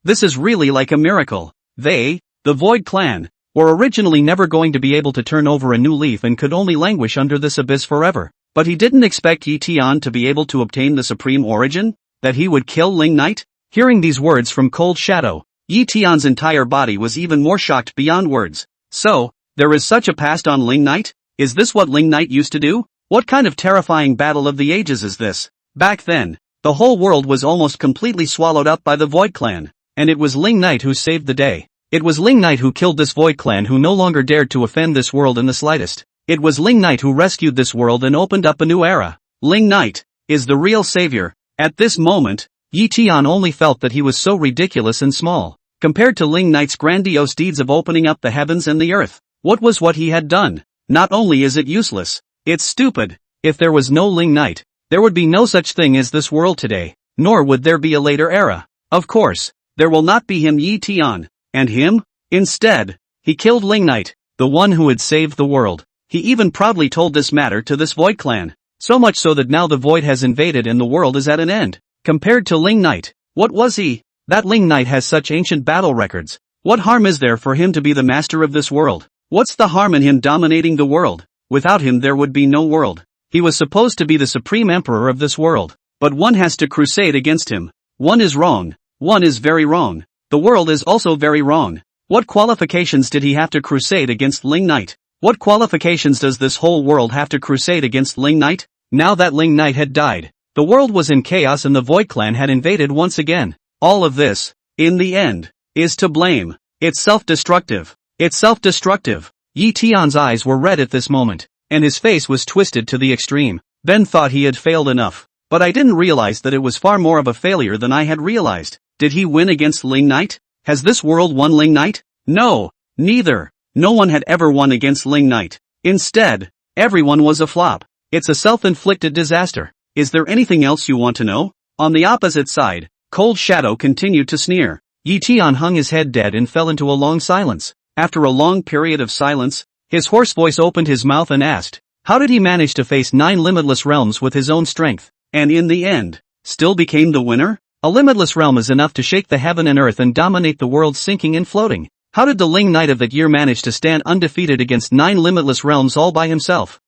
Speaker 1: This is really like a miracle. They, the Void Clan, were originally never going to be able to turn over a new leaf and could only languish under this abyss forever. But he didn't expect Yi Tian to be able to obtain the supreme origin, that he would kill Ling Knight. Hearing these words from Cold Shadow, Yi Tian's entire body was even more shocked beyond words. So, there is such a past on Ling Knight? Is this what Ling Knight used to do? What kind of terrifying battle of the ages is this? Back then, the whole world was almost completely swallowed up by the Void Clan, and it was Ling Knight who saved the day. It was Ling Knight who killed this Void Clan who no longer dared to offend this world in the slightest. It was Ling Knight who rescued this world and opened up a new era. Ling Knight is the real savior. At this moment, Yi Tian only felt that he was so ridiculous and small, compared to Ling Knight's grandiose deeds of opening up the heavens and the earth. What he had done? Not only is it useless, it's stupid. If there was no Ling Knight, there would be no such thing as this world today, nor would there be a later era. Of course, there will not be him Yi Tian. And him? Instead, he killed Ling Knight, the one who had saved the world. He even proudly told this matter to this Void Clan. So much so that now the Void has invaded and the world is at an end. Compared to Ling Knight, what was he? That Ling Knight has such ancient battle records. What harm is there for him to be the master of this world? What's the harm in him dominating the world? Without him there would be no world. He was supposed to be the supreme emperor of this world. But one has to crusade against him. One is wrong. One is very wrong. The world is also very wrong. What qualifications did he have to crusade against Ling Knight? What qualifications does this whole world have to crusade against Ling Knight? Now that Ling Knight had died, the world was in chaos and the Void Clan had invaded once again. All of this, in the end, is to blame. It's self-destructive. It's self-destructive. Yi Tian's eyes were red at this moment, and his face was twisted to the extreme. Ben thought he had failed enough, but I didn't realize that it was far more of a failure than I had realized. Did he win against Ling Knight? Has this world won Ling Knight? No, neither. No one had ever won against Ling Knight. Instead, everyone was a flop. It's a self-inflicted disaster. Is there anything else you want to know? On the opposite side, Cold Shadow continued to sneer. Yi Tian hung his head dead and fell into a long silence. After a long period of silence, his hoarse voice opened his mouth and asked, how did he manage to face 9 limitless realms with his own strength, and in the end, still became the winner? A limitless realm is enough to shake the heaven and earth and dominate the world sinking and floating. How did the Ling Knight of that year manage to stand undefeated against 9 limitless realms all by himself?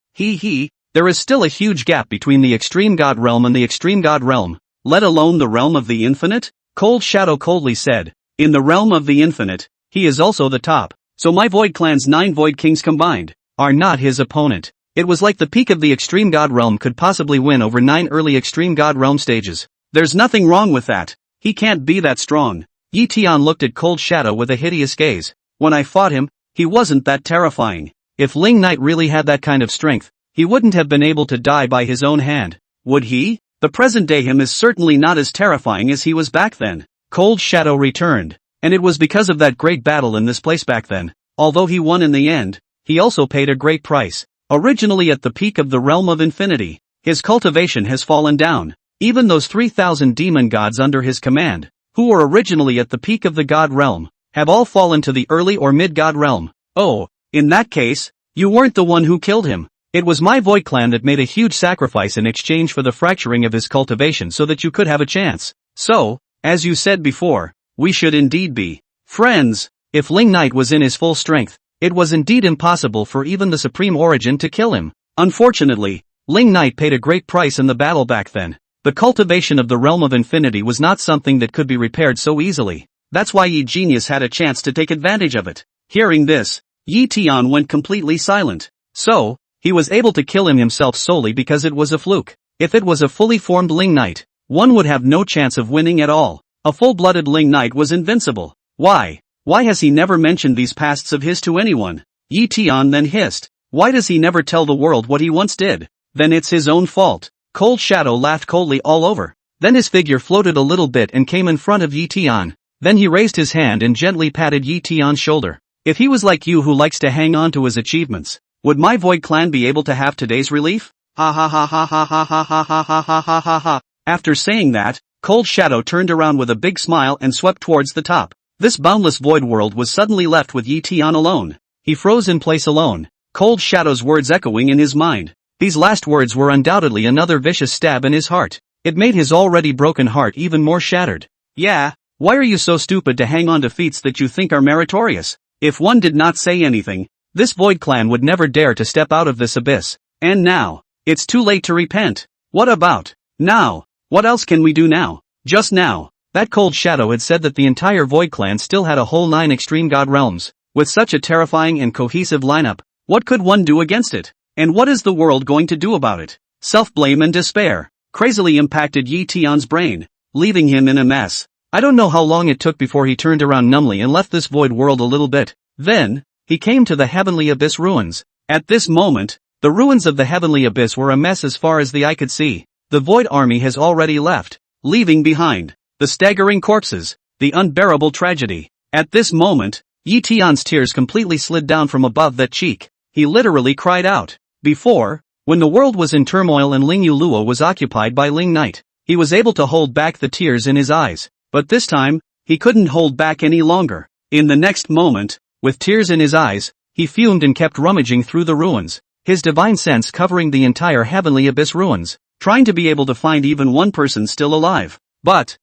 Speaker 1: There is still a huge gap between the extreme god realm and the extreme god realm, let alone the realm of the infinite? Cold Shadow coldly said. In the realm of the infinite, he is also the top, so my Void Clan's 9 Void Kings combined are not his opponent. It was like the peak of the extreme god realm could possibly win over 9 early extreme god realm stages. There's nothing wrong with that. He can't be that strong. Yi Tian looked at Cold Shadow with a hideous gaze. When I fought him, he wasn't that terrifying. If Ling Knight really had that kind of strength, he wouldn't have been able to die by his own hand. Would he? The present day him is certainly not as terrifying as he was back then. Cold Shadow returned. And it was because of that great battle in this place back then. Although he won in the end, he also paid a great price. Originally at the peak of the realm of infinity, his cultivation has fallen down. Even those 3,000 demon gods under his command, who were originally at the peak of the god realm, have all fallen to the early or mid-god realm. Oh, in that case, you weren't the one who killed him. It was my Void Clan that made a huge sacrifice in exchange for the fracturing of his cultivation so that you could have a chance. So, as you said before, we should indeed be friends. If Ling Knight was in his full strength, it was indeed impossible for even the Supreme Origin to kill him. Unfortunately, Ling Knight paid a great price in the battle back then. The cultivation of the realm of infinity was not something that could be repaired so easily. That's why Yi Genius had a chance to take advantage of it. Hearing this, Yi Tian went completely silent. So, he was able to kill him himself solely because it was a fluke. If it was a fully formed Ling Knight, one would have no chance of winning at all. A full-blooded Ling Knight was invincible. Why? Why has he never mentioned these pasts of his to anyone? Yi Tian then hissed. Why does he never tell the world what he once did? Then it's his own fault. Cold Shadow laughed coldly all over. Then his figure floated a little bit and came in front of Yi Tian. Then he raised his hand and gently patted Yi Tian's shoulder. If he was like you who likes to hang on to his achievements, would my Void Clan be able to have today's relief? Ha ha ha ha ha ha ha ha ha ha ha ha ha ha. After saying that, Cold Shadow turned around with a big smile and swept towards the top. This boundless void world was suddenly left with Yi Tian alone. He froze in place alone, Cold Shadow's words echoing in his mind. These last words were undoubtedly another vicious stab in his heart. It made his already broken heart even more shattered. Yeah, why are you so stupid to hang on to feats that you think are meritorious? If one did not say anything, this Void Clan would never dare to step out of this abyss. And now, it's too late to repent. What about now? What else can we do now? Just now, that Cold Shadow had said that the entire Void Clan still had a whole 9 extreme god realms. With such a terrifying and cohesive lineup, what could one do against it? And what is the world going to do about it? Self-blame and despair crazily impacted Yi Tian's brain, leaving him in a mess. I don't know how long it took before he turned around numbly and left this void world a little bit. Then, he came to the Heavenly Abyss ruins. At this moment, the ruins of the Heavenly Abyss were a mess as far as the eye could see. The Void Army has already left, leaving behind the staggering corpses, the unbearable tragedy. At this moment, Yi Tian's tears completely slid down from above that cheek. He literally cried out. Before, when the world was in turmoil and Ling Yuluo was occupied by Ling Knight, he was able to hold back the tears in his eyes. But this time, he couldn't hold back any longer. In the next moment, with tears in his eyes, he fumed and kept rummaging through the ruins, his divine sense covering the entire Heavenly Abyss ruins, trying to be able to find even one person still alive. But,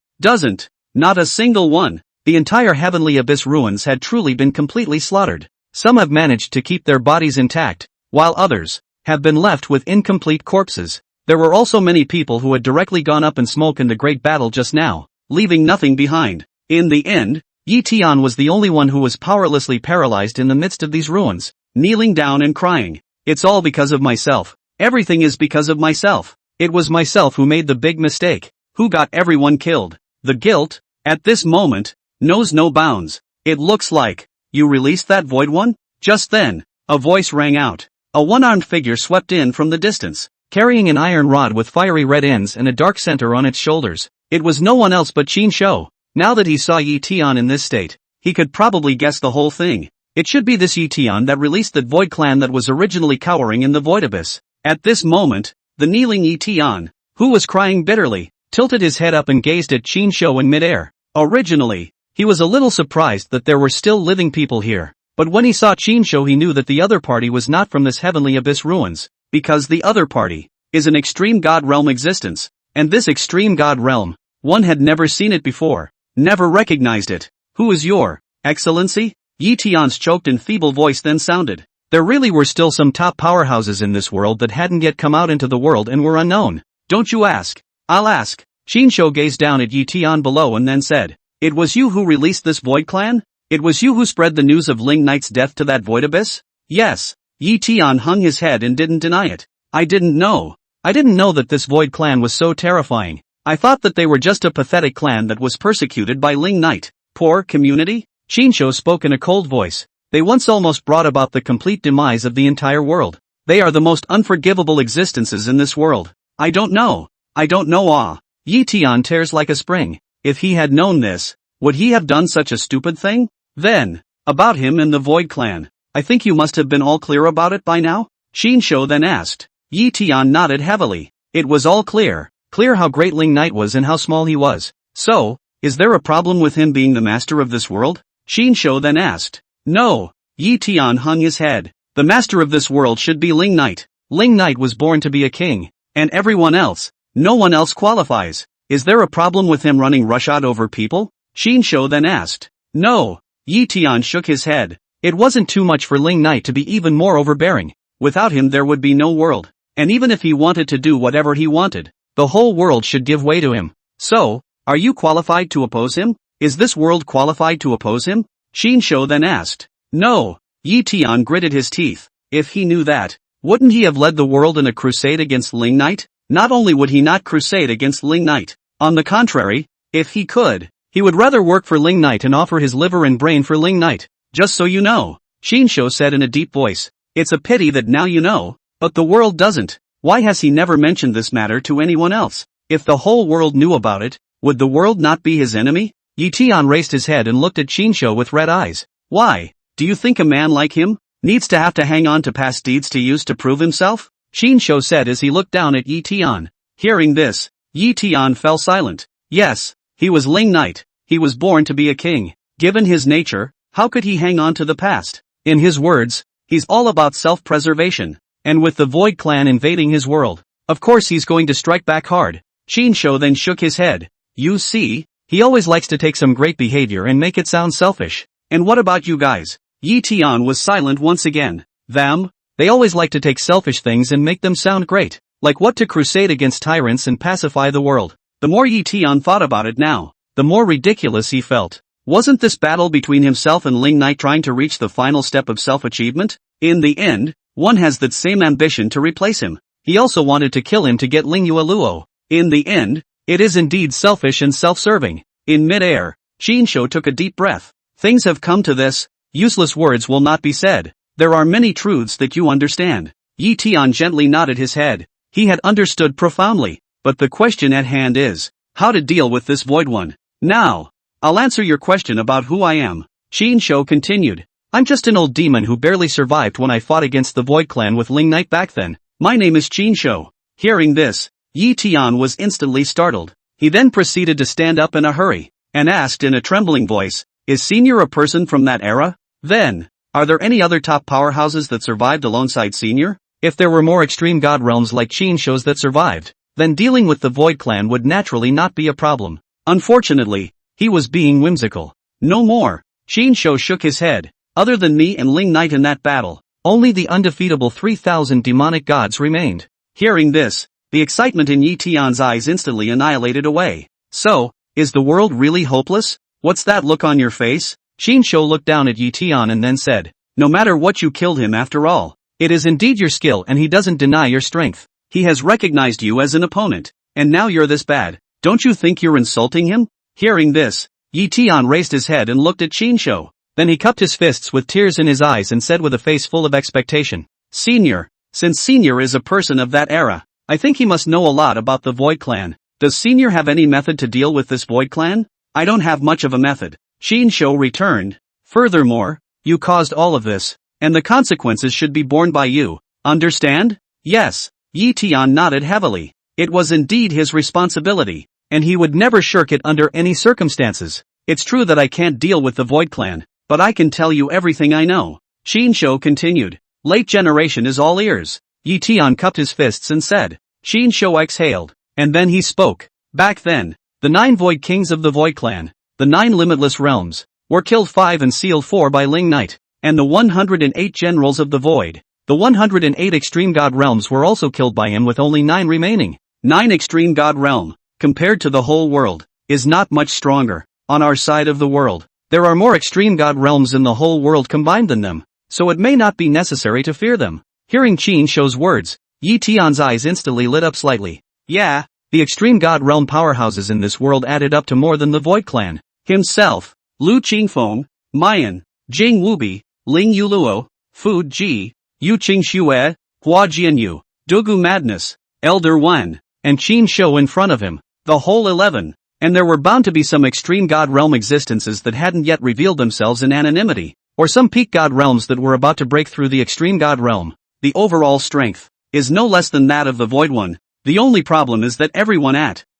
Speaker 1: not a single one. The entire Heavenly Abyss ruins had truly been completely slaughtered. Some have managed to keep their bodies intact, while others have been left with incomplete corpses. There were also many people who had directly gone up in smoke in the great battle just now, leaving nothing behind. In the end, Yi Tian was the only one who was powerlessly paralyzed in the midst of these ruins, kneeling down and crying. It's all because of myself. Everything is because of myself. It was myself who made the big mistake, who got everyone killed. The guilt, at this moment, knows no bounds. It looks like, you released that void one? Just then, a voice rang out. A one-armed figure swept in from the distance, carrying an iron rod with fiery red ends and a dark center on its shoulders. It was no one else but Qin Shou. Now that he saw Yi Tian in this state, he could probably guess the whole thing. It should be this Yi Tian that released that Void Clan that was originally cowering in the Void Abyss. At this moment, the kneeling Yi Tian, who was crying bitterly, tilted his head up and gazed at Qin Shou in midair. Originally, he was a little surprised that there were still living people here. But when he saw Qin Shou he knew that the other party was not from this Heavenly Abyss ruins, because the other party is an extreme god realm existence, and this extreme god realm, one had never seen it before, never recognized it. Who is your Excellency? Yi Tian's choked and feeble voice then sounded. There really were still some top powerhouses in this world that hadn't yet come out into the world and were unknown. Don't you ask. I'll ask. Shinsho gazed down at Yi Tian below and then said, "It was you who released this Void Clan? It was you who spread the news of Ling Knight's death to that void abyss?" "Yes." Yi Tian hung his head and didn't deny it. "I didn't know. I didn't know that this Void Clan was so terrifying. I thought that they were just a pathetic clan that was persecuted by Ling Knight. Poor community?" Shinsho spoke in a cold voice. "They once almost brought about the complete demise of the entire world. They are the most unforgivable existences in this world. I don't know. Ah." Yi Tian tears like a spring. If he had known this, would he have done such a stupid thing? Then, about him and the Void Clan, I think you must have been all clear about it by now? Shinsho then asked. Yi Tian nodded heavily. It was all clear. Clear how great Ling Knight was and how small he was. "So, is there a problem with him being the master of this world?" Shinsho then asked. "No." Yi Tian hung his head. "The master of this world should be Ling Knight. Ling Knight was born to be a king. And everyone else, no one else qualifies. Is there a problem with him running roughshod over people?" Shinsho then asked. "No." Yi Tian shook his head. It wasn't too much for Ling Knight to be even more overbearing. Without him there would be no world. And even if he wanted to do whatever he wanted, the whole world should give way to him. "So, are you qualified to oppose him? Is this world qualified to oppose him?" Shinsho then asked. "No." Yi Tian gritted his teeth. If he knew that, wouldn't he have led the world in a crusade against Ling Knight? Not only would he not crusade against Ling Knight, on the contrary, if he could, he would rather work for Ling Knight and offer his liver and brain for Ling Knight. "Just so you know," Shinsho said in a deep voice, "it's a pity that now you know, but the world doesn't. Why has he never mentioned this matter to anyone else? If the whole world knew about it, would the world not be his enemy?" Yi Tian raised his head and looked at Shinsho with red eyes. "Why? Do you think a man like him needs to have to hang on to past deeds to use to prove himself?" Shinsho said as he looked down at Yi Tian. Hearing this, Yi Tian fell silent. Yes, he was Ling Knight. He was born to be a king. Given his nature, how could he hang on to the past? In his words, he's all about self-preservation. And with the Void Clan invading his world, of course he's going to strike back hard. Shinsho then shook his head. "You see, he always likes to take some great behavior and make it sound selfish. And what about you guys?" Yi Tian was silent once again. "Them? They always like to take selfish things and make them sound great. Like what, to crusade against tyrants and pacify the world." The more Yi Tian thought about it now, the more ridiculous he felt. Wasn't this battle between himself and Ling Knight trying to reach the final step of self-achievement? In the end, one has that same ambition to replace him. He also wanted to kill him to get Ling Yueluo. In the end, it is indeed selfish and self-serving. In mid-air, Shinsho took a deep breath. Things have come to this. Useless words will not be said. There are many truths that you understand. Yi Tian gently nodded his head. He had understood profoundly. But the question at hand is, how to deal with this Void One. Now, I'll answer your question about who I am. Shinsho continued. I'm just an old demon who barely survived when I fought against the Void Clan with Ling Knight back then. My name is Shinsho. Hearing this, Yi Tian was instantly startled. He then proceeded to stand up in a hurry, and asked in a trembling voice, is Senior a person from that era? Then, are there any other top powerhouses that survived alongside Senior? If there were more extreme god realms like Shinsho's that survived, then dealing with the Void Clan would naturally not be a problem. Unfortunately, he was being whimsical. No more. Shinsho shook his head. Other than me and Ling Knight in that battle, only the undefeatable 3,000 demonic gods remained. Hearing this, the excitement in Yi Tian's eyes instantly annihilated away. So, is the world really hopeless? What's that look on your face? Shinsho looked down at Yi Tian and then said, no matter what, you killed him after all. It is indeed your skill, and he doesn't deny your strength. He has recognized you as an opponent, and now you're this bad. Don't you think you're insulting him? Hearing this, Yi Tian raised his head and looked at Shinsho. Then he cupped his fists with tears in his eyes and said with a face full of expectation, Senior, since Senior is a person of that era, I think he must know a lot about the Void Clan. Does Senior have any method to deal with this Void Clan? I don't have much of a method. Shinsho returned. Furthermore, you caused all of this, and the consequences should be borne by you. Understand? Yes. Yi Tian nodded heavily. It was indeed his responsibility, and he would never shirk it under any circumstances. It's true that I can't deal with the Void Clan, but I can tell you everything I know. Shinsho continued. Late generation is all ears. Yi Tian cupped his fists and said. Shinsho exhaled, and then he spoke. Back then, the 9 Void Kings of the Void Clan, the 9 limitless realms, were killed 5 and sealed 4 by Ling Knight. and the 108 generals of the void. The 108 extreme god realms were also killed by him with only 9 remaining. 9 extreme god realm, compared to the whole world, is not much stronger. On our side of the world, there are more extreme god realms in the whole world combined than them, so it may not be necessary to fear them. Hearing Qin Shou's words, Yi Tian's eyes instantly lit up slightly. Yeah, the extreme god realm powerhouses in this world added up to more than the Void Clan himself. Lu Qingfeng, Mayan, Jing Wubi, Ling Yuluo, Fu Ji, Yu Qingxue, Hua Jianyu, Dugu Madness, Elder Wan, and Qin Shou in front of him, the whole 11, and there were bound to be some extreme god realm existences that hadn't yet revealed themselves in anonymity, or some peak god realms that were about to break through the extreme god realm. The overall strength is no less than that of the Void One. The only problem is that everyone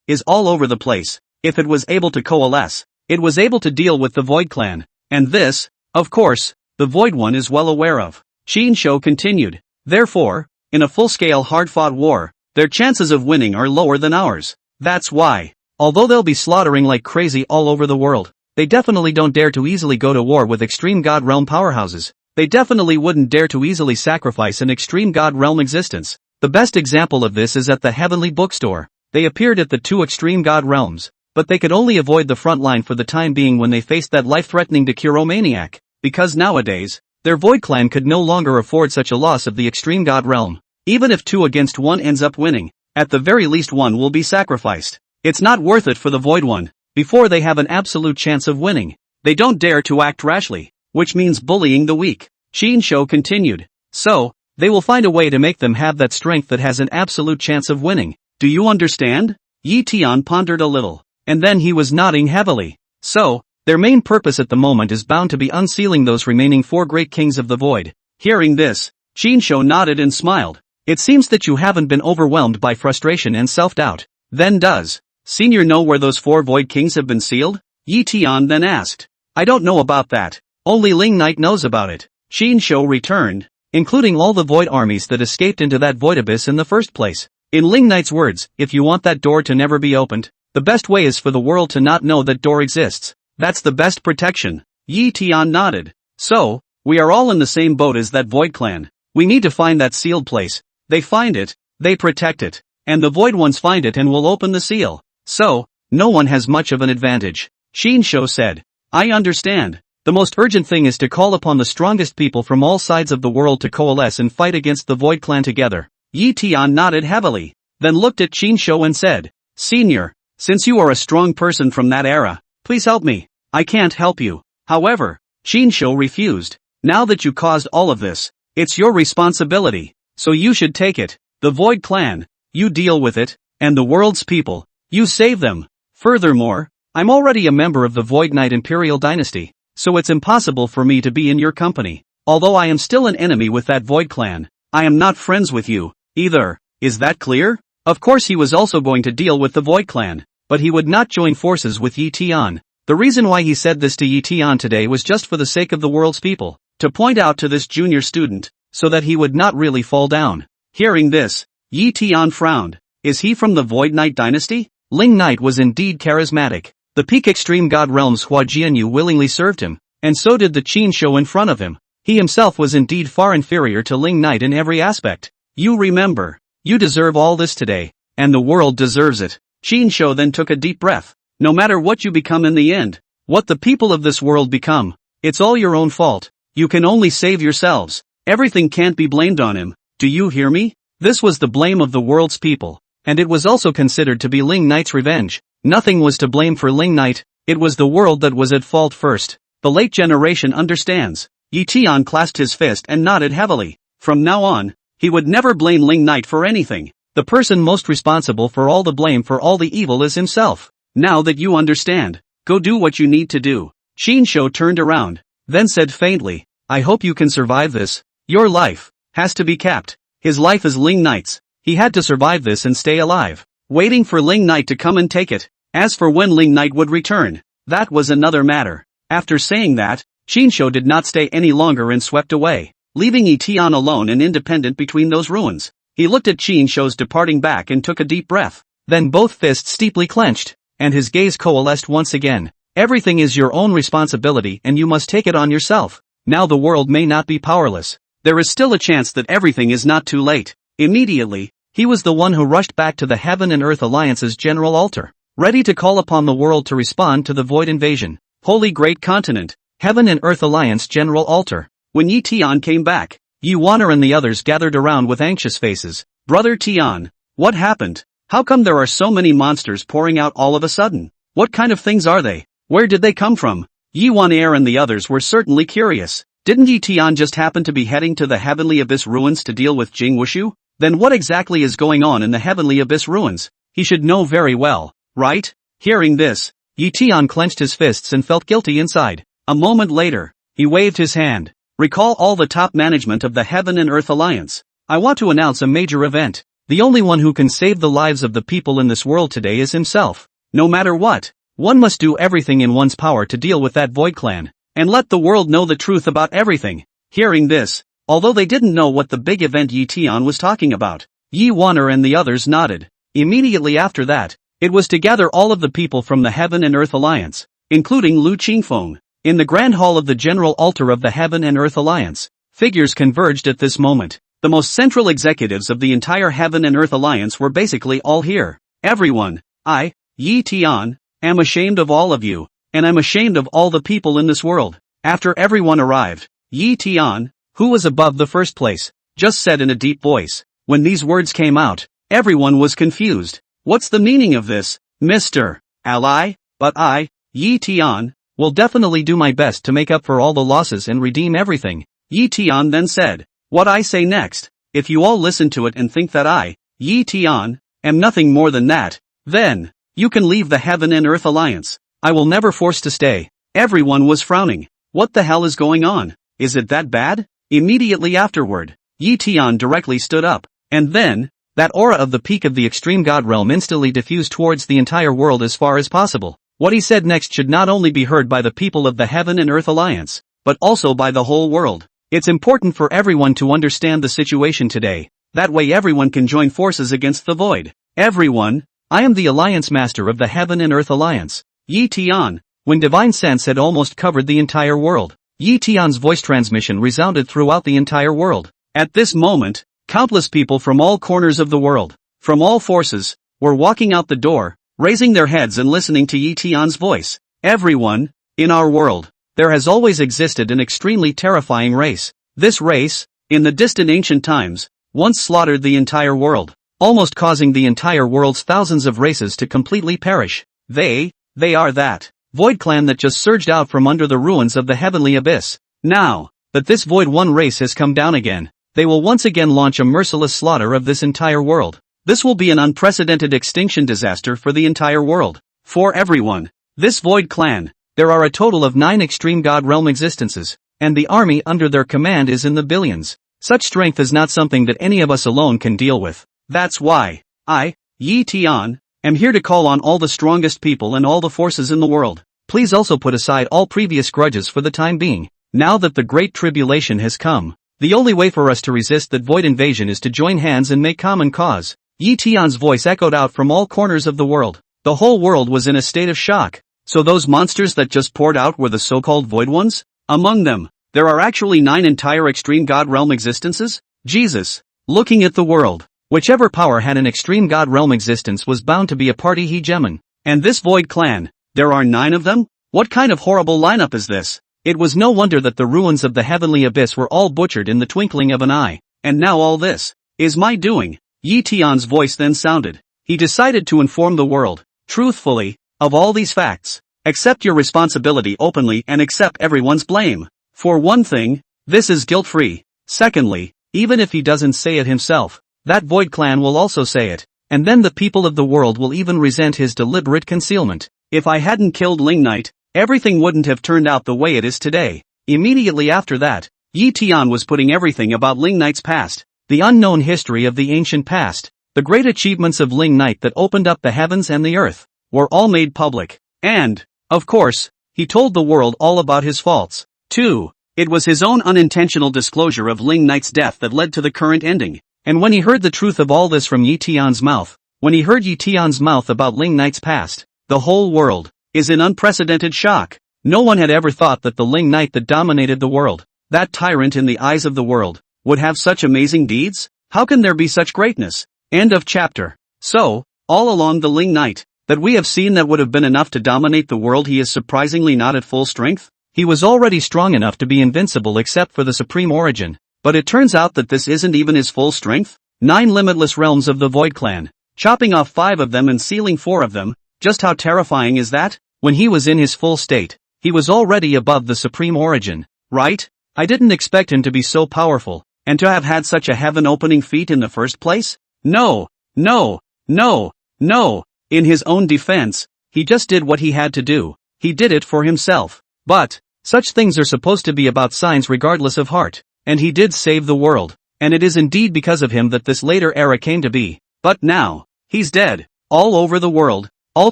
Speaker 1: is all over the place. If it was able to coalesce, it was able to deal with the Void Clan, and this, of course, the Void One is well aware of. Qin Shou continued. Therefore, in a full-scale hard-fought war, their chances of winning are lower than ours. That's why, although they'll be slaughtering like crazy all over the world, they definitely don't dare to easily go to war with extreme god realm powerhouses. They definitely wouldn't dare to easily sacrifice an extreme god realm existence. The best example of this is at the Heavenly Bookstore. They appeared at the 2 extreme god realms, but they could only avoid the front line for the time being when they faced that life-threatening Dakiro maniac, because nowadays, their Void Clan could no longer afford such a loss of the extreme god realm. Even if 2 against 1 ends up winning, at the very least 1 will be sacrificed. It's not worth it for the Void One. Before they have an absolute chance of winning, they don't dare to act rashly, which means bullying the weak. Qin Shou continued. So, they will find a way to make them have that strength that has an absolute chance of winning. Do you understand? Yi Tian pondered a little, and then he was nodding heavily. So, their main purpose at the moment is bound to be unsealing those remaining 4 great kings of the void. Hearing this, Qin Shou nodded and smiled. It seems that you haven't been overwhelmed by frustration and self-doubt. Then does Senior know where those 4 void kings have been sealed? Yi Tian then asked. I don't know about that. Only Ling Knight knows about it. Qin Shou returned, including all the void armies that escaped into that void abyss in the first place. In Ling Knight's words, if you want that door to never be opened, the best way is for the world to not know that door exists. That's the best protection. Yi Tian nodded. So, we are all in the same boat as that Void Clan. We need to find that sealed place. They find it, they protect it, and the Void Ones find it and will open the seal. So, no one has much of an advantage. Qin Shou said. I understand. The most urgent thing is to call upon the strongest people from all sides of the world to coalesce and fight against the Void Clan together. Yi Tian nodded heavily, then looked at Qin Shou and said, Senior, since you are a strong person from that era, please help me. I can't help you. However, Qin Shou refused. Now that you caused all of this, it's your responsibility, so you should take it. The Void Clan, you deal with it, and the world's people, you save them. Furthermore, I'm already a member of the Void Knight Imperial Dynasty, so it's impossible for me to be in your company. Although I am still an enemy with that Void Clan, I am not friends with you, either. Is that clear? Of course he was also going to deal with the Void Clan, but he would not join forces with Yi Tian. The reason why he said this to Yi Tian today was just for the sake of the world's people, to point out to this junior student, so that he would not really fall down. Hearing this, Yi Tian frowned. Is he from the Void Knight Dynasty? Ling Knight was indeed charismatic. The peak extreme god realms Hua Jianyu willingly served him, and so did the Qin Shou in front of him. He himself was indeed far inferior to Ling Knight in every aspect. You remember, you deserve all this today, and the world deserves it. Qin Shou then took a deep breath. No matter what you become in the end, what the people of this world become, it's all your own fault. You can only save yourselves. Everything can't be blamed on him. Do you hear me? This was the blame of the world's people, and it was also considered to be Ling Knight's revenge. Nothing was to blame for Ling Knight, it was the world that was at fault first. The late generation understands. Yi Tian clasped his fist and nodded heavily. From now on, he would never blame Ling Knight for anything. The person most responsible for all the blame for all the evil is himself. Now that you understand, go do what you need to do. Qin Shou turned around, then said faintly, I hope you can survive this. Your life has to be capped. His life is Ling Knight's. He had to survive this and stay alive, waiting for Ling Knight to come and take it. As for when Ling Knight would return, that was another matter. After saying that, Qin Shou did not stay any longer and swept away, leaving Yi Tian alone and independent between those ruins. He looked at Qin Shou's departing back and took a deep breath. Then both fists steeply clenched, and his gaze coalesced once again. Everything is your own responsibility and you must take it on yourself. now the world may not be powerless. There is still a chance that everything is not too late. Immediately, he was the one who rushed back to the Heaven and Earth Alliance's general altar, ready to call upon the world to respond to the Void invasion. Holy Great Continent, Heaven and Earth Alliance General Altar. When Yi Tian came back, Yi Wan'er and the others gathered around with anxious faces. Brother Tian, what happened? How come there are so many monsters pouring out all of a sudden? What kind of things are they? Where did they come from? Yi Wan'er and the others were certainly curious. Didn't Yi Tian just happen to be heading to the Heavenly Abyss ruins to deal with Jing Wushu? Then what exactly is going on in the Heavenly Abyss ruins? He should know very well, right? Hearing this, Yi Tian clenched his fists and felt guilty inside. A moment later, he waved his hand. Recall all the top management of the Heaven and Earth Alliance. I want to announce a major event. The only one who can save the lives of the people in this world today is himself. No matter what, one must do everything in one's power to deal with that Void Clan, and let the world know the truth about everything. Hearing this, although they didn't know what the big event Yi Tian was talking about, Yi Wan'er and the others nodded. Immediately after that, it was to gather all of the people from the Heaven and Earth Alliance, including Lu Qingfeng, in the Grand Hall of the General Altar of the Heaven and Earth Alliance. Figures converged at this moment. The most central executives of the entire Heaven and Earth Alliance were basically all here. Everyone, I, Yi Tian, am ashamed of all of you, and I'm ashamed of all the people in this world. After everyone arrived, Yi Tian, who was above the first place, just said in a deep voice. When these words came out, everyone was confused. What's the meaning of this, Mr. Ally? But I, Yi Tian, will definitely do my best to make up for all the losses and redeem everything. Yi Tian then said. What I say next, if you all listen to it and think that I, Yi Tian, am nothing more than that, then, you can leave the Heaven and Earth Alliance. I will never force to stay. Everyone was frowning. What the hell is going on? Is it that bad? Immediately afterward, Yi Tian directly stood up, and then, that aura of the peak of the extreme god realm instantly diffused towards the entire world as far as possible. What he said next should not only be heard by the people of the Heaven and Earth Alliance, but also by the whole world. It's important for everyone to understand the situation today. That way everyone can join forces against the Void. Everyone, I am the Alliance Master of the Heaven and Earth Alliance, Yi Tian. When divine sense had almost covered the entire world, Yi Tian's voice transmission resounded throughout the entire world. At this moment, countless people from all corners of the world, from all forces, were walking out the door, raising their heads and listening to Yi Tian's voice. Everyone, in our world, there has always existed an extremely terrifying race. This race, in the distant ancient times, once slaughtered the entire world, almost causing the entire world's thousands of races to completely perish. They are that Void Clan that just surged out from under the ruins of the Heavenly Abyss. Now, that this Void One race has come down again, they will once again launch a merciless slaughter of this entire world. This will be an unprecedented extinction disaster for the entire world. For everyone, this Void Clan, there are a total of 9 extreme god realm existences, and the army under their command is in the billions. Such strength is not something that any of us alone can deal with. That's why, I, Yi Tian, am here to call on all the strongest people and all the forces in the world. Please also put aside all previous grudges for the time being. Now that the Great Tribulation has come, the only way for us to resist that Void invasion is to join hands and make common cause. Yi Tian's voice echoed out from all corners of the world. The whole world was in a state of shock. So those monsters that just poured out were the so-called Void ones? Among them, there are actually 9 entire extreme god realm existences? Jesus! Looking at the world, whichever power had an extreme god realm existence was bound to be a party hegemon. And this Void Clan, there are 9 of them? What kind of horrible lineup is this? It was no wonder that the ruins of the Heavenly Abyss were all butchered in the twinkling of an eye. And now all this is my doing. Yi Tian's voice then sounded. He decided to inform the world, truthfully, of all these facts. Accept your responsibility openly and accept everyone's blame. For one thing, this is guilt-free. Secondly, even if he doesn't say it himself, that Void Clan will also say it, and then the people of the world will even resent his deliberate concealment. If I hadn't killed Ling Knight, everything wouldn't have turned out the way it is today. Immediately after that, Yi Tian was putting everything about Ling Knight's past, the unknown history of the ancient past, the great achievements of Ling Knight that opened up the heavens and the earth, were all made public. And, of course, he told the world all about his faults, too. It was his own unintentional disclosure of Ling Knight's death that led to the current ending. And when he heard the truth of all this from Yi Tian's mouth, when he heard Yi Tian's mouth about Ling Knight's past, the whole world is in unprecedented shock. No one had ever thought that the Ling Knight that dominated the world, that tyrant in the eyes of the world, would have such amazing deeds? How can there be such greatness? End of chapter. So, all along the Ling Knight, that we have seen that would have been enough to dominate the world, he is surprisingly not at full strength. He was already strong enough to be invincible except for the supreme origin. But it turns out that this isn't even his full strength. 9 limitless realms of the Void Clan. Chopping off 5 of them and sealing 4 of them. Just how terrifying is that? When he was in his full state, he was already above the supreme origin, right? I didn't expect him to be so powerful, and to have had such a heaven-opening feat in the first place? No, no, no, no. In his own defense, he just did what he had to do. He did it for himself. But, such things are supposed to be about signs regardless of heart. And he did save the world. And it is indeed because of him that this later era came to be. But now, he's dead. All over the world, all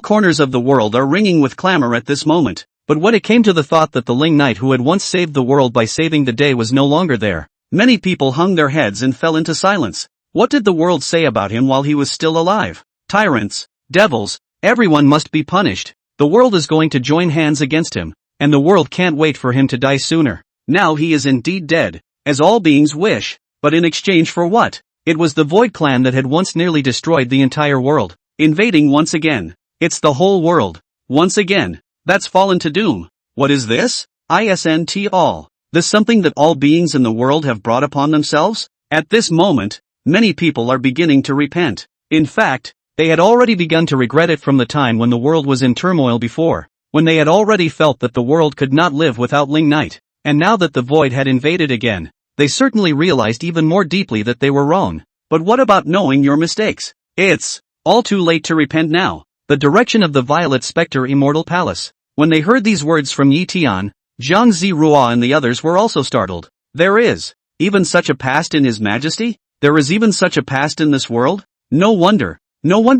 Speaker 1: corners of the world are ringing with clamor at this moment. But when it came to the thought that the Ling Knight who had once saved the world by saving the day was no longer there, many people hung their heads and fell into silence. What did the world say about him while he was still alive? Tyrants, devils, everyone must be punished. The world is going to join hands against him, and the world can't wait for him to die sooner. Now he is indeed dead, as all beings wish, but in exchange for what? It was the Void Clan that had once nearly destroyed the entire world, invading once again. It's the whole world, once again, that's fallen to doom. What is this? Isn't all this something that all beings in the world have brought upon themselves? At this moment, many people are beginning to repent. In fact, they had already begun to regret it from the time when the world was in turmoil before, when they had already felt that the world could not live without Ling Knight, and now that the void had invaded again, they certainly realized even more deeply that they were wrong. But what about knowing your mistakes? It's all too late to repent now. The direction of the Violet Spectre Immortal Palace. When they heard these words from Yi Tian, Zhang Zirua and the others were also startled. There is even such a past in His Majesty? There is even such a past in this world? No wonder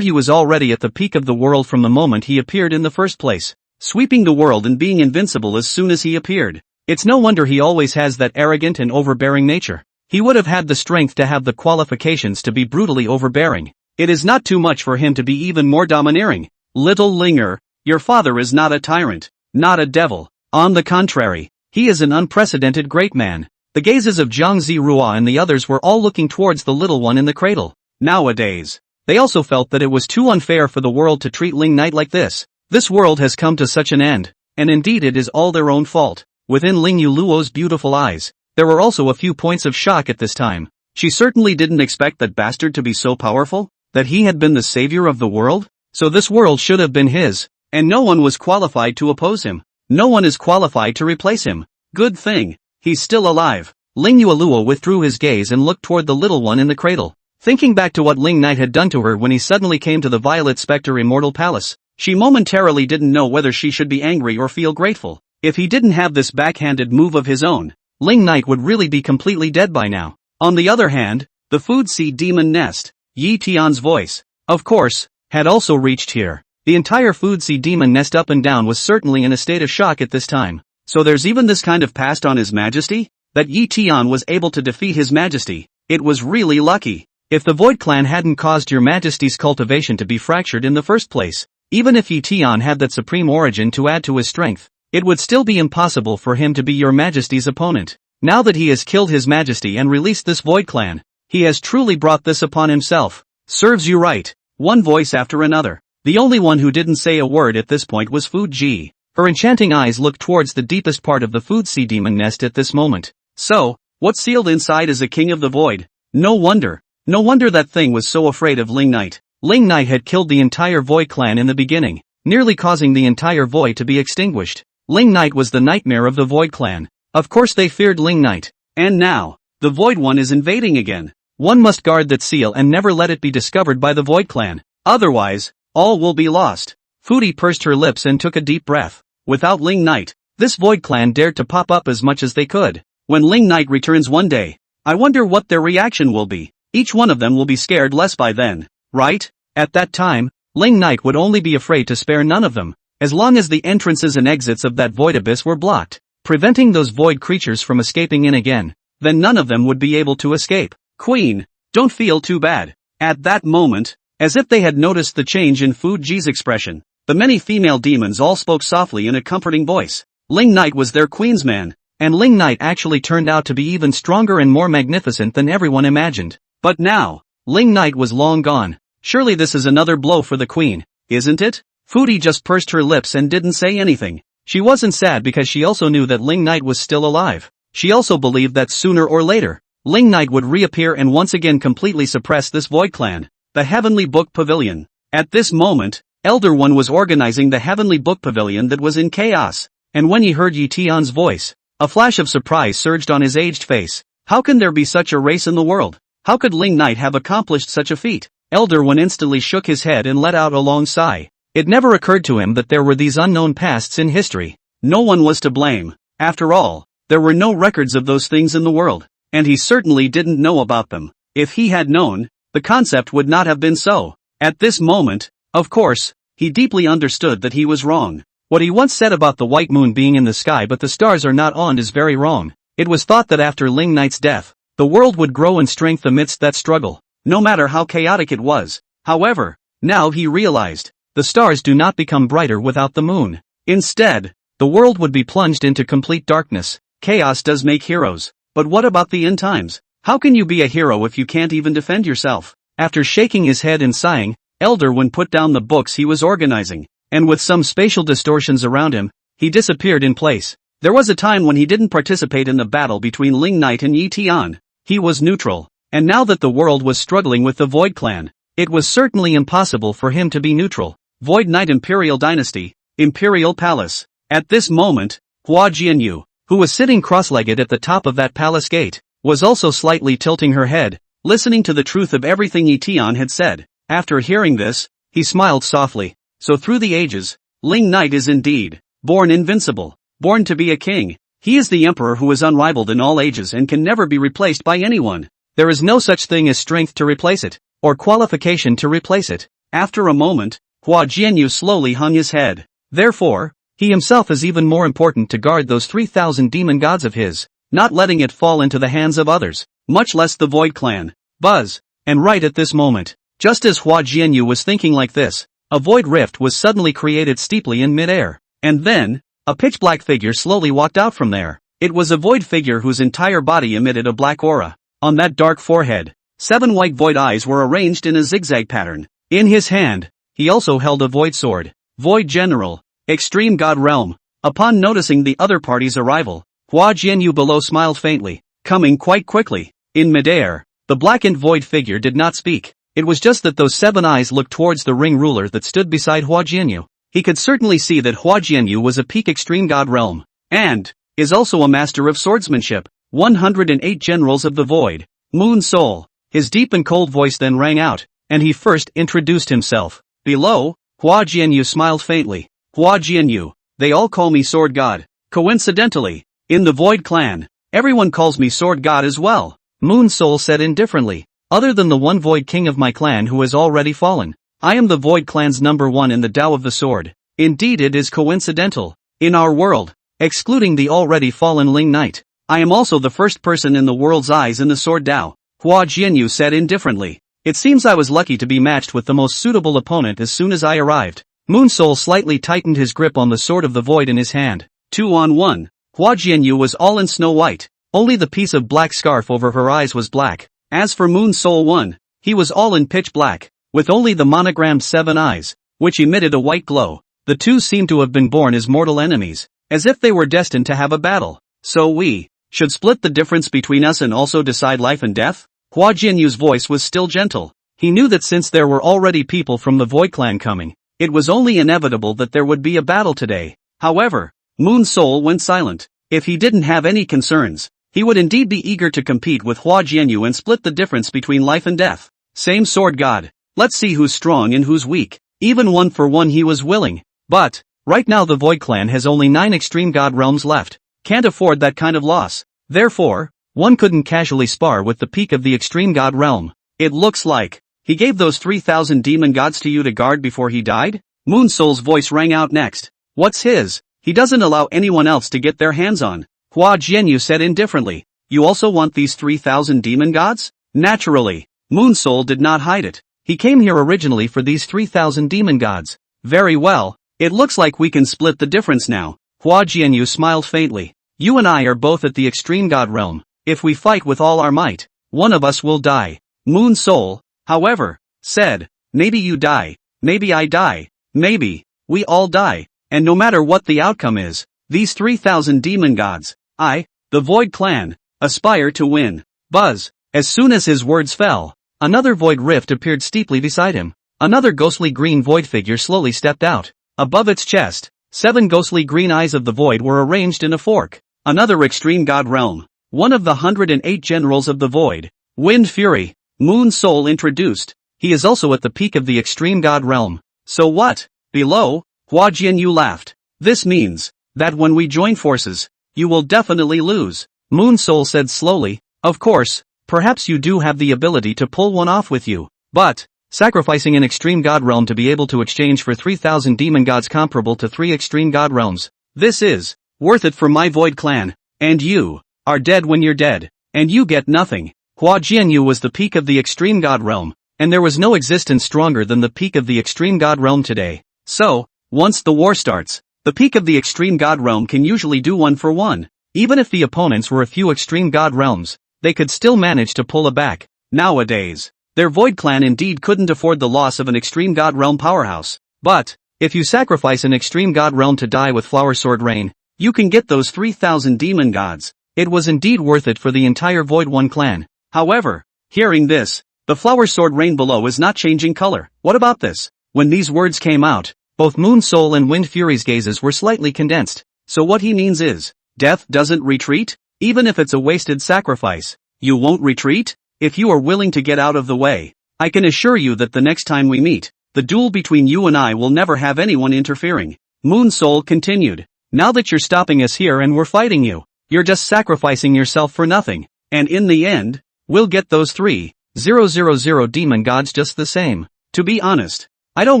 Speaker 1: he was already at the peak of the world from the moment he appeared in the first place, sweeping the world and being invincible as soon as he appeared. It's no wonder he always has that arrogant and overbearing nature. He would have had the strength to have the qualifications to be brutally overbearing. It is not too much for him to be even more domineering. Little Linger, your father is not a tyrant, not a devil. On the contrary, he is an unprecedented great man. The gazes of Zhang Zirua and the others were all looking towards the little one in the cradle. Nowadays, they also felt that it was too unfair for the world to treat Ling Knight like this. This world has come to such an end, and indeed it is all their own fault. Within Ling Yuluo's beautiful eyes, there were also a few points of shock at this time. She certainly didn't expect that bastard to be so powerful, that he had been the savior of the world. So this world should have been his, and no one was qualified to oppose him. No one is qualified to replace him. Good thing, he's still alive. Ling Yuluo withdrew his gaze and looked toward the little one in the cradle. Thinking back to what Ling Knight had done to her when he suddenly came to the Violet Spectre Immortal Palace, she momentarily didn't know whether she should be angry or feel grateful. If he didn't have this backhanded move of his own, Ling Knight would really be completely dead by now. On the other hand, the Food Sea Demon Nest, Yi Tian's voice, of course, had also reached here. The entire Food Sea Demon Nest up and down was certainly in a state of shock at this time. So there's even this kind of past on His Majesty? That Yi Tian was able to defeat His Majesty, it was really lucky. If the Void Clan hadn't caused Your Majesty's cultivation to be fractured in the first place, even if Yi Tian had that supreme origin to add to his strength, it would still be impossible for him to be Your Majesty's opponent. Now that he has killed His Majesty and released this Void Clan, he has truly brought this upon himself. Serves you right. One voice after another. The only one who didn't say a word at this point was Food Ji. Her enchanting eyes looked towards the deepest part of the Food Sea Demon Nest at this moment. So, what's sealed inside is a king of the void. No wonder that thing was so afraid of Ling Knight. Ling Knight had killed the entire Void Clan in the beginning, nearly causing the entire void to be extinguished. Ling Knight was the nightmare of the Void Clan. Of course they feared Ling Knight. And now, the Void One is invading again. One must guard that seal and never let it be discovered by the Void Clan. Otherwise, all will be lost. Foodie pursed her lips and took a deep breath. Without Ling Knight, this Void Clan dared to pop up as much as they could. When Ling Knight returns one day, I wonder what their reaction will be. Each one of them will be scared less by then, right? At that time, Ling Knight would only be afraid to spare none of them, as long as the entrances and exits of that void abyss were blocked, preventing those void creatures from escaping in again. Then none of them would be able to escape. Queen, don't feel too bad. At that moment, as if they had noticed the change in Food Ji's expression, the many female demons all spoke softly in a comforting voice. Ling Knight was their queensman, and Ling Knight actually turned out to be even stronger and more magnificent than everyone imagined. But now, Ling Knight was long gone. Surely this is another blow for the queen, isn't it? Foodie just pursed her lips and didn't say anything. She wasn't sad because she also knew that Ling Knight was still alive. She also believed that sooner or later, Ling Knight would reappear and once again completely suppress this Void Clan. The Heavenly Book Pavilion. At this moment, Elder One was organizing the Heavenly Book Pavilion that was in chaos. And when he heard Yi Tian's voice, a flash of surprise surged on his aged face. How can there be such a race in the world? How could Ling Knight have accomplished such a feat? Elder One instantly shook his head and let out a long sigh. It never occurred to him that there were these unknown pasts in history. No one was to blame. After all, there were no records of those things in the world, and he certainly didn't know about them. If he had known, the concept would not have been so. At this moment, of course, he deeply understood that he was wrong. What he once said about the white moon being in the sky but the stars are not on is very wrong. It was thought that after Ling Knight's death, the world would grow in strength amidst that struggle, no matter how chaotic it was. However, now he realized, the stars do not become brighter without the moon. Instead, the world would be plunged into complete darkness. Chaos does make heroes. But what about the end times? How can you be a hero if you can't even defend yourself? After shaking his head and sighing, Elder One put down the books he was organizing, and with some spatial distortions around him, he disappeared in place. There was a time when he didn't participate in the battle between Ling Knight and Yi Tian. He was neutral. And now that the world was struggling with the Void Clan, it was certainly impossible for him to be neutral. Void Knight Imperial Dynasty, Imperial Palace. At this moment, Hua Jianyu, who was sitting cross-legged at the top of that palace gate, was also slightly tilting her head, listening to the truth of everything Yi Tian had said. After hearing this, he smiled softly. So through the ages, Ling Knight is indeed born invincible, born to be a king. He is the emperor who is unrivaled in all ages and can never be replaced by anyone. There is no such thing as strength to replace it, or qualification to replace it. After a moment, Hua Jianyu slowly hung his head. Therefore, he himself is even more important to guard those 3,000 demon gods of his, not letting it fall into the hands of others, much less the Void Clan. Buzz. And right at this moment, just as Hua Jianyu was thinking like this, a void rift was suddenly created steeply in midair. And then, a pitch-black figure slowly walked out from there. It was a void figure whose entire body emitted a black aura. On that dark forehead, 7 white void eyes were arranged in a zigzag pattern. In his hand, he also held a void sword. Void General, Extreme God Realm. Upon noticing the other party's arrival, Hua Jianyu below smiled faintly, coming quite quickly. In midair, the blackened void figure did not speak. It was just that those 7 eyes looked towards the ring ruler that stood beside Hua Jianyu. He could certainly see that Hua Jianyu was a peak Extreme God Realm, and is also a master of swordsmanship. 108 Generals of the Void. Moon Soul. His deep and cold voice then rang out, and he first introduced himself. Below, Hua Jianyu smiled faintly. Hua Jianyu, they all call me Sword God. Coincidentally, in the Void Clan, everyone calls me Sword God as well. Moon Soul said indifferently. Other than the one Void King of my clan who has already fallen, I am the Void Clan's #1 in the Tao of the Sword. Indeed it is coincidental. In our world, excluding the already fallen Ling Knight, I am also the first person in the world's eyes in the Sword Tao. Hua Jianyu said indifferently. It seems I was lucky to be matched with the most suitable opponent as soon as I arrived. Moon Soul slightly tightened his grip on the Sword of the Void in his hand. 2-on-1. Hua Jianyu was all in snow white. Only the piece of black scarf over her eyes was black. As for Moon Soul 1, he was all in pitch black, with only the monogrammed 7 eyes, which emitted a white glow. The two seemed to have been born as mortal enemies, as if they were destined to have a battle. So we should split the difference between us and also decide life and death? Hua Jianyu's voice was still gentle. He knew that since there were already people from the Void Clan coming, it was only inevitable that there would be a battle today. However, Moon Soul went silent. If he didn't have any concerns, he would indeed be eager to compete with Hua Jianyu and split the difference between life and death. Same Sword God. Let's see who's strong and who's weak. Even 1 for 1 he was willing. But, right now the Void Clan has only 9 Extreme God Realms left. Can't afford that kind of loss. Therefore, one couldn't casually spar with the peak of the Extreme God Realm. It looks like he gave those 3,000 demon gods to you to guard before he died? Moon Soul's voice rang out next. What's his? He doesn't allow anyone else to get their hands on. Hua Jianyu said indifferently. You also want these 3,000 demon gods? Naturally, Moon Soul did not hide it. He came here originally for these 3,000 demon gods. Very well, it looks like we can split the difference now. Hua Jianyu smiled faintly. You and I are both at the extreme god realm. If we fight with all our might, one of us will die. Moon Soul, however, said, maybe you die, maybe I die, maybe we all die, and no matter what the outcome is, these 3,000 demon gods, the Void Clan, aspire to win. Buzz. As soon as his words fell, another void rift appeared steeply beside him. Another ghostly green void figure slowly stepped out. Above its chest, 7 ghostly green eyes of the void were arranged in a fork. Another extreme god realm. One of the 108 generals of the void. Wind Fury. Moon Soul introduced. He is also at the peak of the extreme god realm. So what? Below? Hua Jianyu laughed. This means that when we join forces, you will definitely lose. Moon Soul said slowly, of course, perhaps you do have the ability to pull one off with you, but sacrificing an extreme god realm to be able to exchange for 3,000 demon gods comparable to 3 extreme god realms. This is worth it for my Void Clan, and you are dead when you're dead, and you get nothing. Hua Jianyu was the peak of the extreme god realm, and there was no existence stronger than the peak of the extreme god realm today. So, once the war starts, the peak of the extreme god realm can usually do 1-for-1. Even if the opponents were a few extreme god realms, they could still manage to pull it back. Nowadays, their Void Clan indeed couldn't afford the loss of an extreme god realm powerhouse. But, if you sacrifice an extreme god realm to die with Flower Sword Rain, you can get those 3,000 demon gods. It was indeed worth it for the entire Void One clan. However, hearing this, the Flower Sword Rain below is not changing color. What about this? When these words came out, both Moon Soul and Wind Fury's gazes were slightly condensed. So what he means is, death doesn't retreat? Even if it's a wasted sacrifice, you won't retreat? If you are willing to get out of the way, I can assure you that the next time we meet, the duel between you and I will never have anyone interfering. Moon Soul continued. Now that you're stopping us here and we're fighting you, you're just sacrificing yourself for nothing. And in the end, we'll get those 3,000 demon gods just the same. To be honest, I don't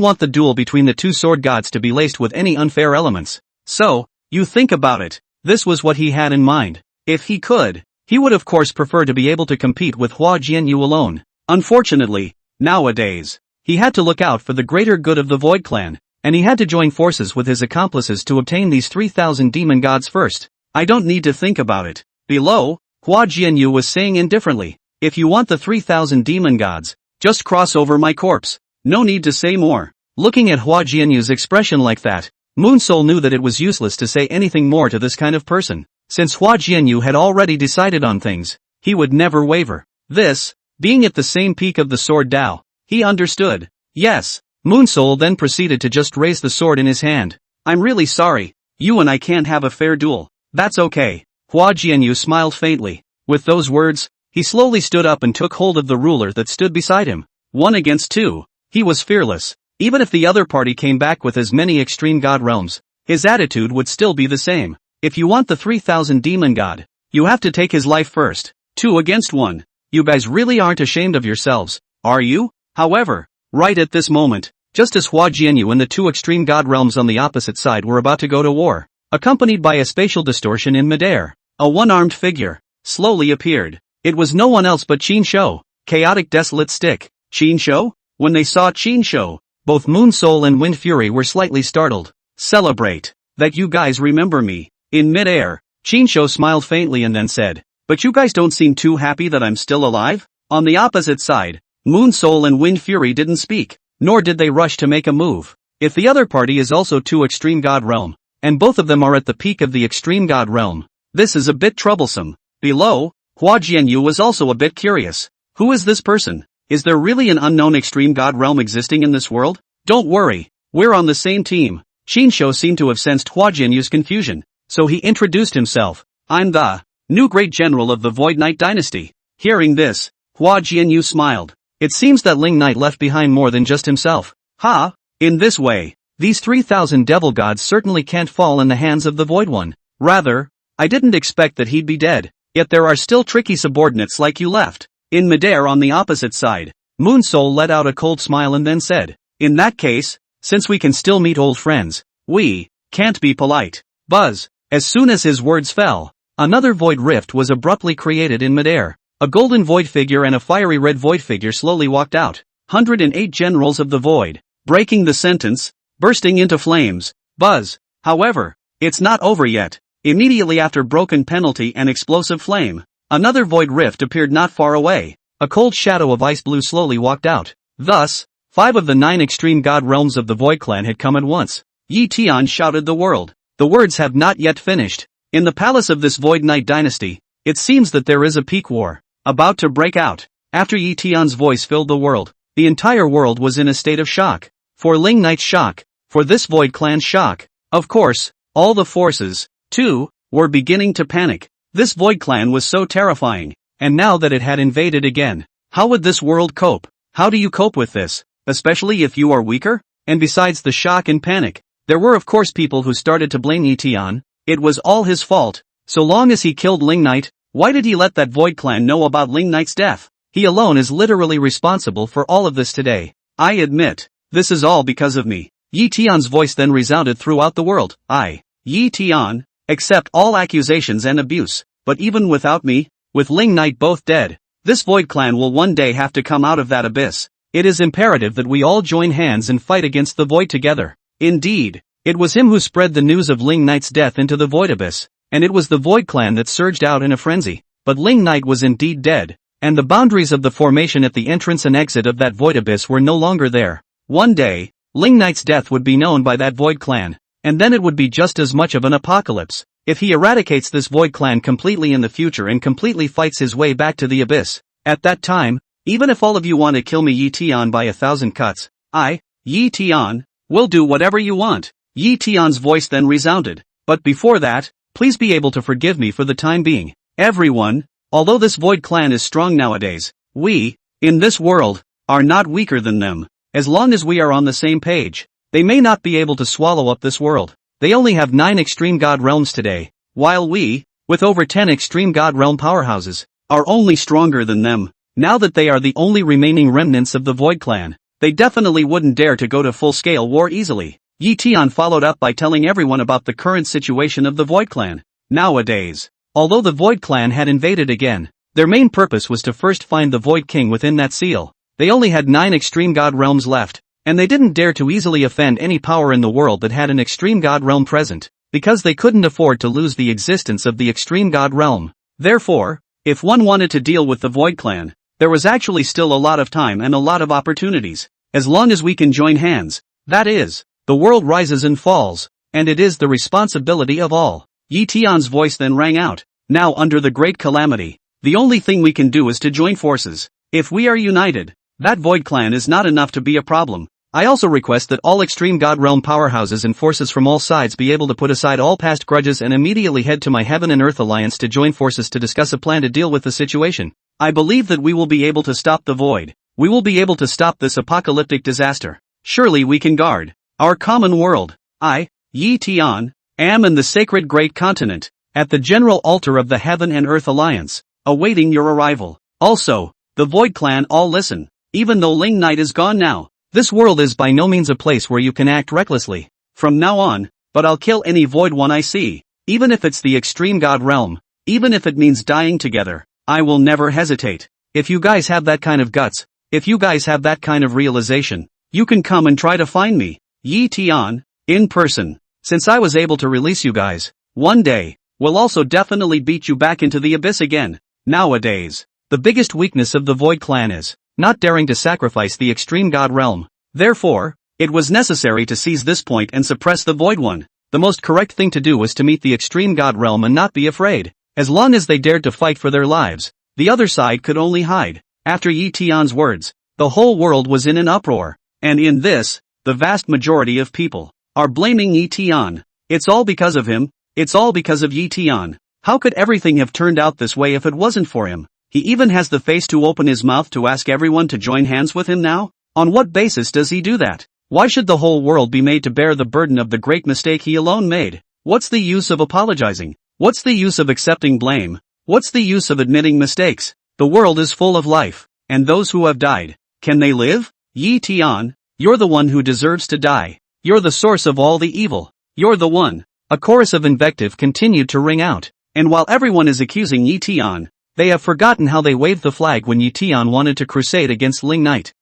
Speaker 1: want the duel between the two sword gods to be laced with any unfair elements. So, you think about it. This was what he had in mind. If he could, he would of course prefer to be able to compete with Hua Jianyu alone. Unfortunately, nowadays, he had to look out for the greater good of the Void Clan, and he had to join forces with his accomplices to obtain these 3,000 demon gods first. I don't need to think about it. Below, Hua Jianyu was saying indifferently, if you want the 3,000 demon gods, just cross over my corpse. No need to say more. Looking at Hua Jianyu's expression like that, Moon Soul knew that it was useless to say anything more to this kind of person. Since Hua Jianyu had already decided on things, he would never waver. This, being at the same peak of the sword Dao, he understood. Yes. Moon Soul then proceeded to just raise the sword in his hand. I'm really sorry. You and I can't have a fair duel. That's okay. Hua Jianyu smiled faintly. With those words, he slowly stood up and took hold of the ruler that stood beside him. 1 against 2. He was fearless. Even if the other party came back with as many extreme god realms, his attitude would still be the same. If you want the 3,000 demon god, you have to take his life first. 2 against 1. You guys really aren't ashamed of yourselves, are you? However, right at this moment, just as Hua Jianyu and the 2 extreme god realms on the opposite side were about to go to war, accompanied by a spatial distortion in midair, a one-armed figure slowly appeared. It was no one else but Qin Shou, chaotic desolate stick. Qin Shou? When they saw Qin Shou, both Moon Soul and Wind Fury were slightly startled. Celebrate that you guys remember me. In midair, Qin Shou smiled faintly and then said, but you guys don't seem too happy that I'm still alive? On the opposite side, Moon Soul and Wind Fury didn't speak, nor did they rush to make a move. If the other party is also 2 extreme god realm, and both of them are at the peak of the extreme god realm, this is a bit troublesome. Below, Hua Jianyu was also a bit curious. Who is this person? Is there really an unknown extreme god realm existing in this world? Don't worry, we're on the same team. Qin Shou seemed to have sensed Hua Jianyu's confusion, so he introduced himself. I'm the new great general of the Void Knight dynasty. Hearing this, Hua Jianyu smiled. It seems that Ling Knight left behind more than just himself. Ha! In this way, these 3,000 devil gods certainly can't fall in the hands of the Void One. Rather, I didn't expect that he'd be dead. Yet there are still tricky subordinates like you left. In midair on the opposite side, Moon Soul let out a cold smile and then said, in that case, since we can still meet old friends, we can't be polite. Buzz. As soon as his words fell, another void rift was abruptly created in midair. A golden void figure and a fiery red void figure slowly walked out. 108 generals of the void, breaking the sentence, bursting into flames. Buzz. However, It's not over yet. Immediately after broken penalty and explosive flame, another void rift appeared not far away. A cold shadow of ice blue slowly walked out. Thus, 5 of the 9 extreme god realms of the Void Clan had come at once. Yi Tian shouted the world. The words have not yet finished. In the palace of this Void Knight dynasty, it seems that there is a peak war about to break out. After Yi Tian's voice filled the world, the entire world was in a state of shock. For Ling Knight's shock, for this Void Clan's shock. Of course, all the forces, too, were beginning to panic. This Void Clan was so terrifying, and now that it had invaded again, how would this world cope? How do you cope with this, especially if you are weaker? And besides the shock and panic, there were of course people who started to blame Yi Tian. It was all his fault. So long as he killed Ling Knight, why did he let that Void Clan know about Ling Knight's death? He alone is literally responsible for all of this today. I admit, this is all because of me. Yi Tian's voice then resounded throughout the world. I, Yi Tian, accept all accusations and abuse, but even without me, with Ling Knight both dead, this Void Clan will one day have to come out of that abyss. It is imperative that we all join hands and fight against the Void together. Indeed, it was him who spread the news of Ling Knight's death into the Void Abyss, and it was the Void Clan that surged out in a frenzy. But Ling Knight was indeed dead, and the boundaries of the formation at the entrance and exit of that Void Abyss were no longer there. One day, Ling Knight's death would be known by that Void Clan, and then it would be just as much of an apocalypse. If he eradicates this Void Clan completely in the future and completely fights his way back to the Abyss, at that time, even if all of you want to kill me Yi Tian by 1,000 cuts, I, Yi Tian, will do whatever you want. Yi Tian's voice then resounded. But before that, please be able to forgive me for the time being. Everyone, although this Void Clan is strong nowadays, we, in this world, are not weaker than them. As long as we are on the same page, they may not be able to swallow up this world. They only have 9 extreme god realms today, while we, with over 10 extreme god realm powerhouses, are only stronger than them. Now that they are the only remaining remnants of the Void Clan, they definitely wouldn't dare to go to full-scale war easily. Yi Tian followed up by telling everyone about the current situation of the Void Clan. Nowadays, although the Void Clan had invaded again, their main purpose was to first find the Void King within that seal. They only had 9 extreme god realms left, and they didn't dare to easily offend any power in the world that had an extreme god realm present, because they couldn't afford to lose the existence of the extreme god realm. Therefore, if one wanted to deal with the Void Clan, there was actually still a lot of time and a lot of opportunities. As long as we can join hands, that is, the world rises and falls, and it is the responsibility of all. Yi Tian's voice then rang out. Now under the great calamity, the only thing we can do is to join forces. If we are united, that Void Clan is not enough to be a problem. I also request that all extreme god realm powerhouses and forces from all sides be able to put aside all past grudges and immediately head to my Heaven and Earth Alliance to join forces to discuss a plan to deal with the situation. I believe that we will be able to stop the Void. We will be able to stop this apocalyptic disaster. Surely we can guard our common world. I, Yi Tian, am in the sacred great continent, at the general altar of the Heaven and Earth Alliance, awaiting your arrival. Also, the Void Clan all listen. Even though Ling Knight is gone now, this world is by no means a place where you can act recklessly. From now on, but I'll kill any Void one I see, even if it's the extreme god realm, even if it means dying together, I will never hesitate. If you guys have that kind of guts, if you guys have that kind of realization, you can come and try to find me, Yi Tian, in person. Since I was able to release you guys, one day, we'll also definitely beat you back into the abyss again. Nowadays, the biggest weakness of the Void Clan is not daring to sacrifice the extreme god realm. Therefore, it was necessary to seize this point and suppress the Void One. The most correct thing to do was to meet the extreme god realm and not be afraid. As long as they dared to fight for their lives, the other side could only hide. After Yi Tian's words, the whole world was in an uproar. And in this, the vast majority of people are blaming Yi Tian. It's all because of him. It's all because of Yi Tian. How could everything have turned out this way if it wasn't for him? He even has the face to open his mouth to ask everyone to join hands with him now? On what basis does he do that? Why should the whole world be made to bear the burden of the great mistake he alone made? What's the use of apologizing? What's the use of accepting blame? What's the use of admitting mistakes? The world is full of life, and those who have died, can they live? Yi Tian, you're the one who deserves to die. You're the source of all the evil. You're the one. A chorus of invective continued to ring out, and while everyone is accusing Yi Tian, they have forgotten how they waved the flag when Yi Tian wanted to crusade against Ling Knight.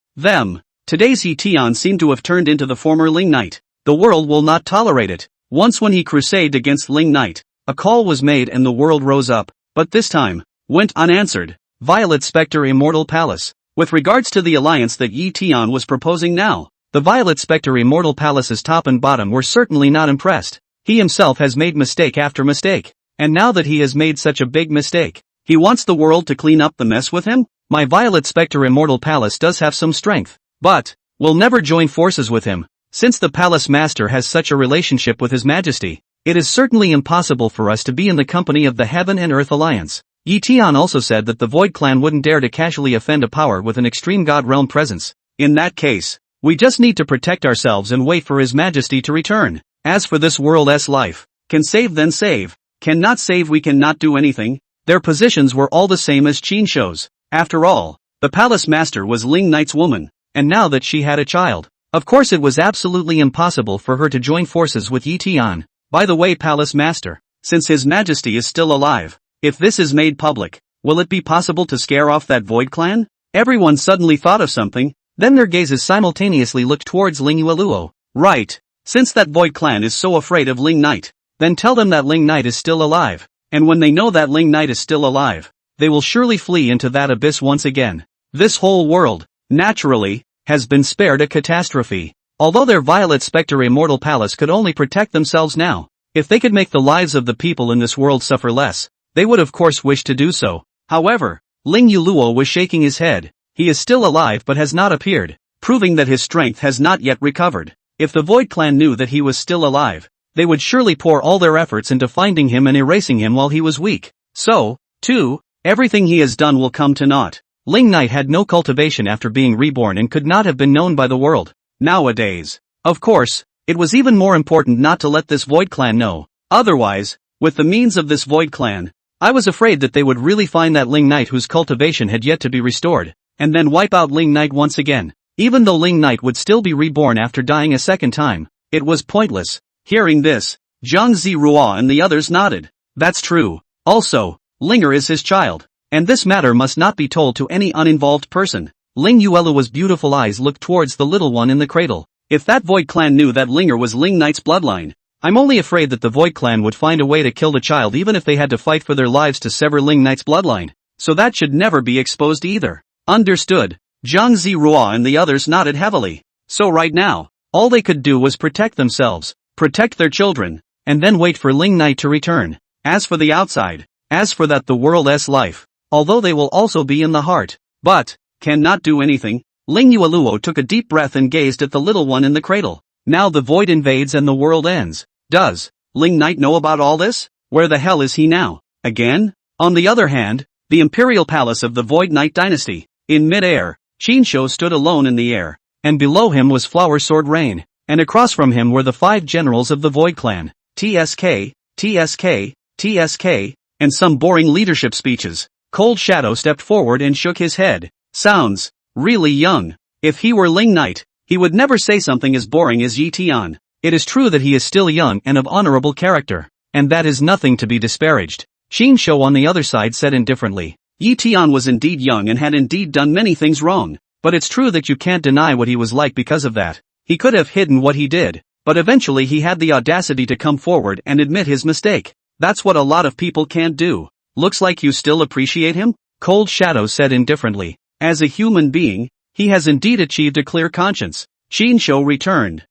Speaker 1: Today's Yi Tian seemed to have turned into the former Ling Knight. The world will not tolerate it. Once when he crusaded against Ling Knight, a call was made and the world rose up, but this time, went unanswered. Violet Spectre Immortal Palace. With regards to the alliance that Yi Tian was proposing now, the Violet Spectre Immortal Palace's top and bottom were certainly not impressed. He himself has made mistake after mistake, and now that he has made such a big mistake, he wants the world to clean up the mess with him? My Violet Spectre Immortal Palace does have some strength, but will never join forces with him. Since the Palace Master has such a relationship with His Majesty, it is certainly impossible for us to be in the company of the Heaven and Earth Alliance. Yi Tian also said that the Void Clan wouldn't dare to casually offend a power with an extreme God realm presence. In that case, we just need to protect ourselves and wait for His Majesty to return. As for this world's life, can save then save, cannot save we cannot do anything. Their positions were all the same as Qin Shou's. After all, the Palace Master was Ling Knight's woman, and now that she had a child, of course it was absolutely impossible for her to join forces with Yi Tian. By the way, Palace Master, since His Majesty is still alive, if this is made public, will it be possible to scare off that Void Clan? Everyone suddenly thought of something, then their gazes simultaneously looked towards Ling Yueluo. Right. Since that Void Clan is so afraid of Ling Knight, then tell them that Ling Knight is still alive, and when they know that Ling Knight is still alive, they will surely flee into that abyss once again. This whole world, naturally, has been spared a catastrophe. Although their Violet Spectre Immortal Palace could only protect themselves now, if they could make the lives of the people in this world suffer less, they would of course wish to do so. However, Ling Yueluo was shaking his head. He is still alive but has not appeared, proving that his strength has not yet recovered. If the Void Clan knew that he was still alive, they would surely pour all their efforts into finding him and erasing him while he was weak. So, too, everything he has done will come to naught. Ling Knight had no cultivation after being reborn and could not have been known by the world. Nowadays, of course, it was even more important not to let this Void Clan know. Otherwise, with the means of this Void Clan, I was afraid that they would really find that Ling Knight whose cultivation had yet to be restored, and then wipe out Ling Knight once again. Even though Ling Knight would still be reborn after dying a second time, it was pointless. Hearing this, Zhang Zirua and the others nodded. That's true. Also, Linger is his child, and this matter must not be told to any uninvolved person. Ling Yueluo's beautiful eyes looked towards the little one in the cradle. If that Void Clan knew that Linger was Ling Knight's bloodline, I'm only afraid that the Void Clan would find a way to kill the child even if they had to fight for their lives to sever Ling Knight's bloodline. So that should never be exposed either. Understood. Zhang Zirua and the others nodded heavily. So right now, all they could do was protect themselves, protect their children, and then wait for Ling Knight to return. As for the outside, as for that the world's life, although they will also be in the heart, but cannot do anything. Ling Yueluo took a deep breath and gazed at the little one in the cradle. Now the void invades and the world ends. Does Ling Knight know about all this? Where the hell is he now? Again? On the other hand, the imperial palace of the Void Knight dynasty. In mid-air, Qin Shou stood alone in the air, and below him was Flower Sword Rain, and across from him were the 5 generals of the Void Clan. TSK, TSK, TSK, and some boring leadership speeches. Cold Shadow stepped forward and shook his head. Sounds really young. If he were Ling Knight, he would never say something as boring as Yi Tian. It is true that he is still young and of honorable character, and that is nothing to be disparaged. Qin Shou on the other side said indifferently. Yi Tian was indeed young and had indeed done many things wrong, but it's true that you can't deny what he was like because of that. He could have hidden what he did, but eventually he had the audacity to come forward and admit his mistake. That's what a lot of people can't do. Looks like you still appreciate him? Cold Shadow said indifferently. As a human being, he has indeed achieved a clear conscience. Qin Shou returned.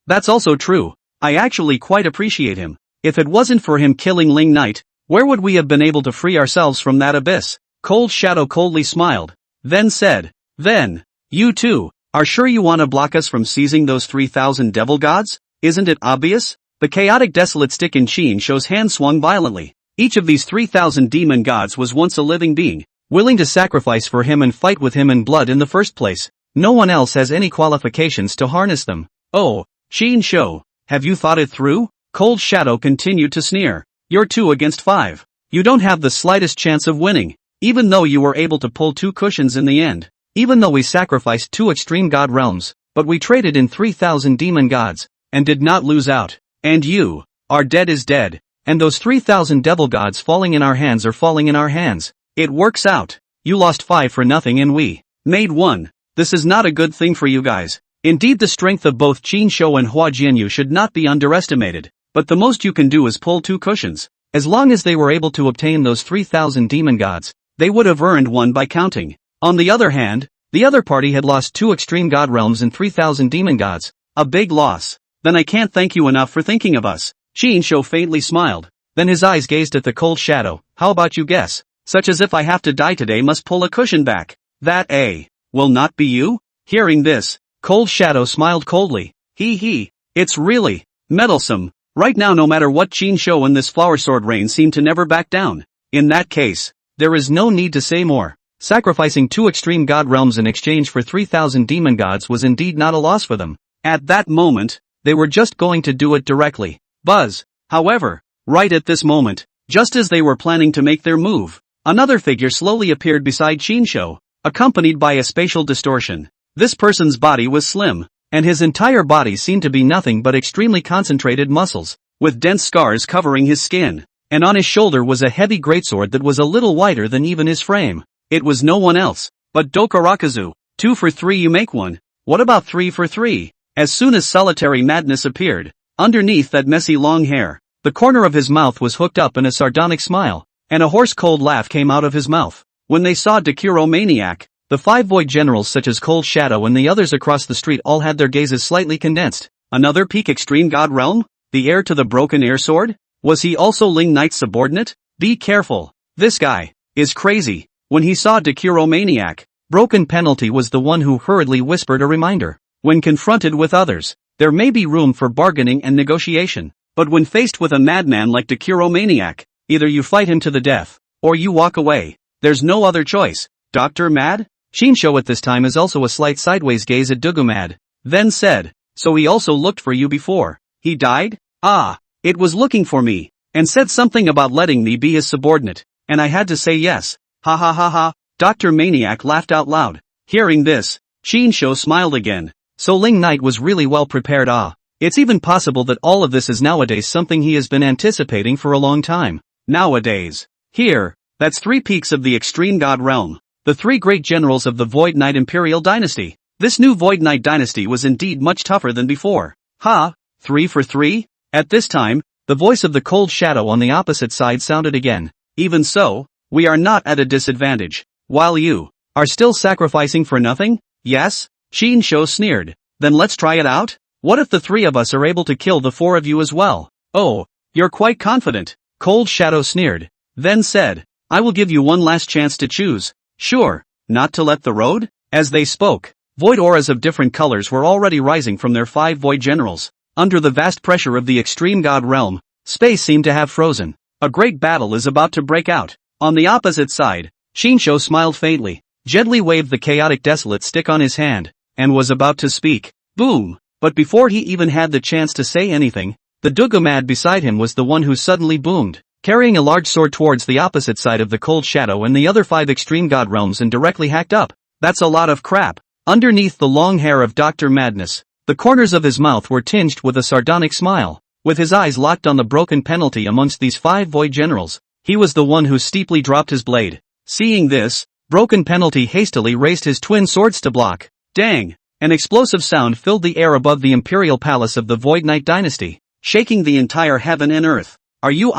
Speaker 1: That's also true. I actually quite appreciate him. If it wasn't for him killing Ling Knight, where would we have been able to free ourselves from that abyss? Cold Shadow coldly smiled, then said, then, you too, are sure you want to block us from seizing those 3,000 devil gods? Isn't it obvious? The chaotic desolate stick in Qin Shou's hand swung violently. Each of these 3,000 demon gods was once a living being, willing to sacrifice for him and fight with him in blood in the first place. No one else has any qualifications to harness them. Oh, Qin Shou, have you thought it through? Cold Shadow continued to sneer. You're 2 against 5. You don't have the slightest chance of winning, even though you were able to pull 2 cushions in the end. Even though we sacrificed 2 extreme god realms, but we traded in 3,000 demon gods, and did not lose out. And you, our dead is dead, and those 3,000 devil gods falling in our hands are falling in our hands. It works out. You lost 5 for nothing and we made 1. This is not a good thing for you guys. Indeed, the strength of both Qin Shou and Hua Jianyu should not be underestimated, but the most you can do is pull 2 cushions. As long as they were able to obtain those 3,000 demon gods, they would have earned 1 by counting. On the other hand, the other party had lost 2 extreme god realms and 3,000 demon gods. A big loss. Then I can't thank you enough for thinking of us. Qin Shou faintly smiled. Then his eyes gazed at the cold shadow. How about you guess? Such as if I have to die today must pull a cushion back. That will not be you? Hearing this, Cold Shadow smiled coldly. He. It's really meddlesome. Right now, no matter what, Qin Shou and this flower sword rain seem to never back down. In that case, there is no need to say more. Sacrificing 2 extreme god realms in exchange for 3,000 demon gods was indeed not a loss for them. At that moment, they were just going to do it directly. Buzz. However, right at this moment, just as they were planning to make their move, another figure slowly appeared beside Qin Shou, accompanied by a spatial distortion. This person's body was slim, and his entire body seemed to be nothing but extremely concentrated muscles, with dense scars covering his skin, and on his shoulder was a heavy greatsword that was a little wider than even his frame. It was no one else but Dokarakazu. 2 for 3, you make 1. What about 3 for 3? As soon as Solitary Madness appeared, underneath that messy long hair, the corner of his mouth was hooked up in a sardonic smile, and a hoarse cold laugh came out of his mouth. When they saw Dakuro Maniac, the 5 void generals such as Cold Shadow and the others across the street all had their gazes slightly condensed. Another peak extreme god realm? The heir to the broken air sword? Was he also Ling Knight's subordinate? Be careful. This guy is crazy. When he saw Dakuro Maniac, Broken Penalty was the one who hurriedly whispered a reminder. When confronted with others, there may be room for bargaining and negotiation. But when faced with a madman like Dakuro Maniac, either you fight him to the death, or you walk away. There's no other choice. Dr. Mad? Qin Shou at this time is also a slight sideways gaze at Dugumad, then said, so he also looked for you before. He died? Ah, it was looking for me, and said something about letting me be his subordinate, and I had to say yes. Ha ha ha ha. Dr. Maniac laughed out loud. Hearing this, Qin Shou smiled again. So Ling Knight was really well prepared. It's even possible that all of this is nowadays something he has been anticipating for a long time. Nowadays. Here, that's 3 peaks of the extreme god realm. The 3 great generals of the Void Knight Imperial Dynasty. This new Void Knight Dynasty was indeed much tougher than before. 3 for 3? At this time, the voice of the Cold Shadow on the opposite side sounded again. Even so, we are not at a disadvantage. While you are still sacrificing for nothing? Yes? Qin Shou sneered. Then let's try it out? What if the 3 of us are able to kill the 4 of you as well? Oh, you're quite confident. Cold Shadow sneered. Then said, I will give you one last chance to choose. Sure, not to let the road? As they spoke, void auras of different colors were already rising from their 5 void generals. Under the vast pressure of the extreme god realm, space seemed to have frozen. A great battle is about to break out. On the opposite side, Qin Shou smiled faintly, gently waved the chaotic desolate stick on his hand, and was about to speak. Boom! But before he even had the chance to say anything, the Dugumad beside him was the one who suddenly boomed, carrying a large sword towards the opposite side of the Cold Shadow and the other 5 extreme god realms and directly hacked up. That's a lot of crap. Underneath the long hair of Dr. Madness, the corners of his mouth were tinged with a sardonic smile. With his eyes locked on the Broken Penalty amongst these 5 void generals, he was the one who steeply dropped his blade. Seeing this, Broken Penalty hastily raised his twin swords to block. Dang! An explosive sound filled the air above the imperial palace of the Void Knight Dynasty, shaking the entire heaven and earth. Are you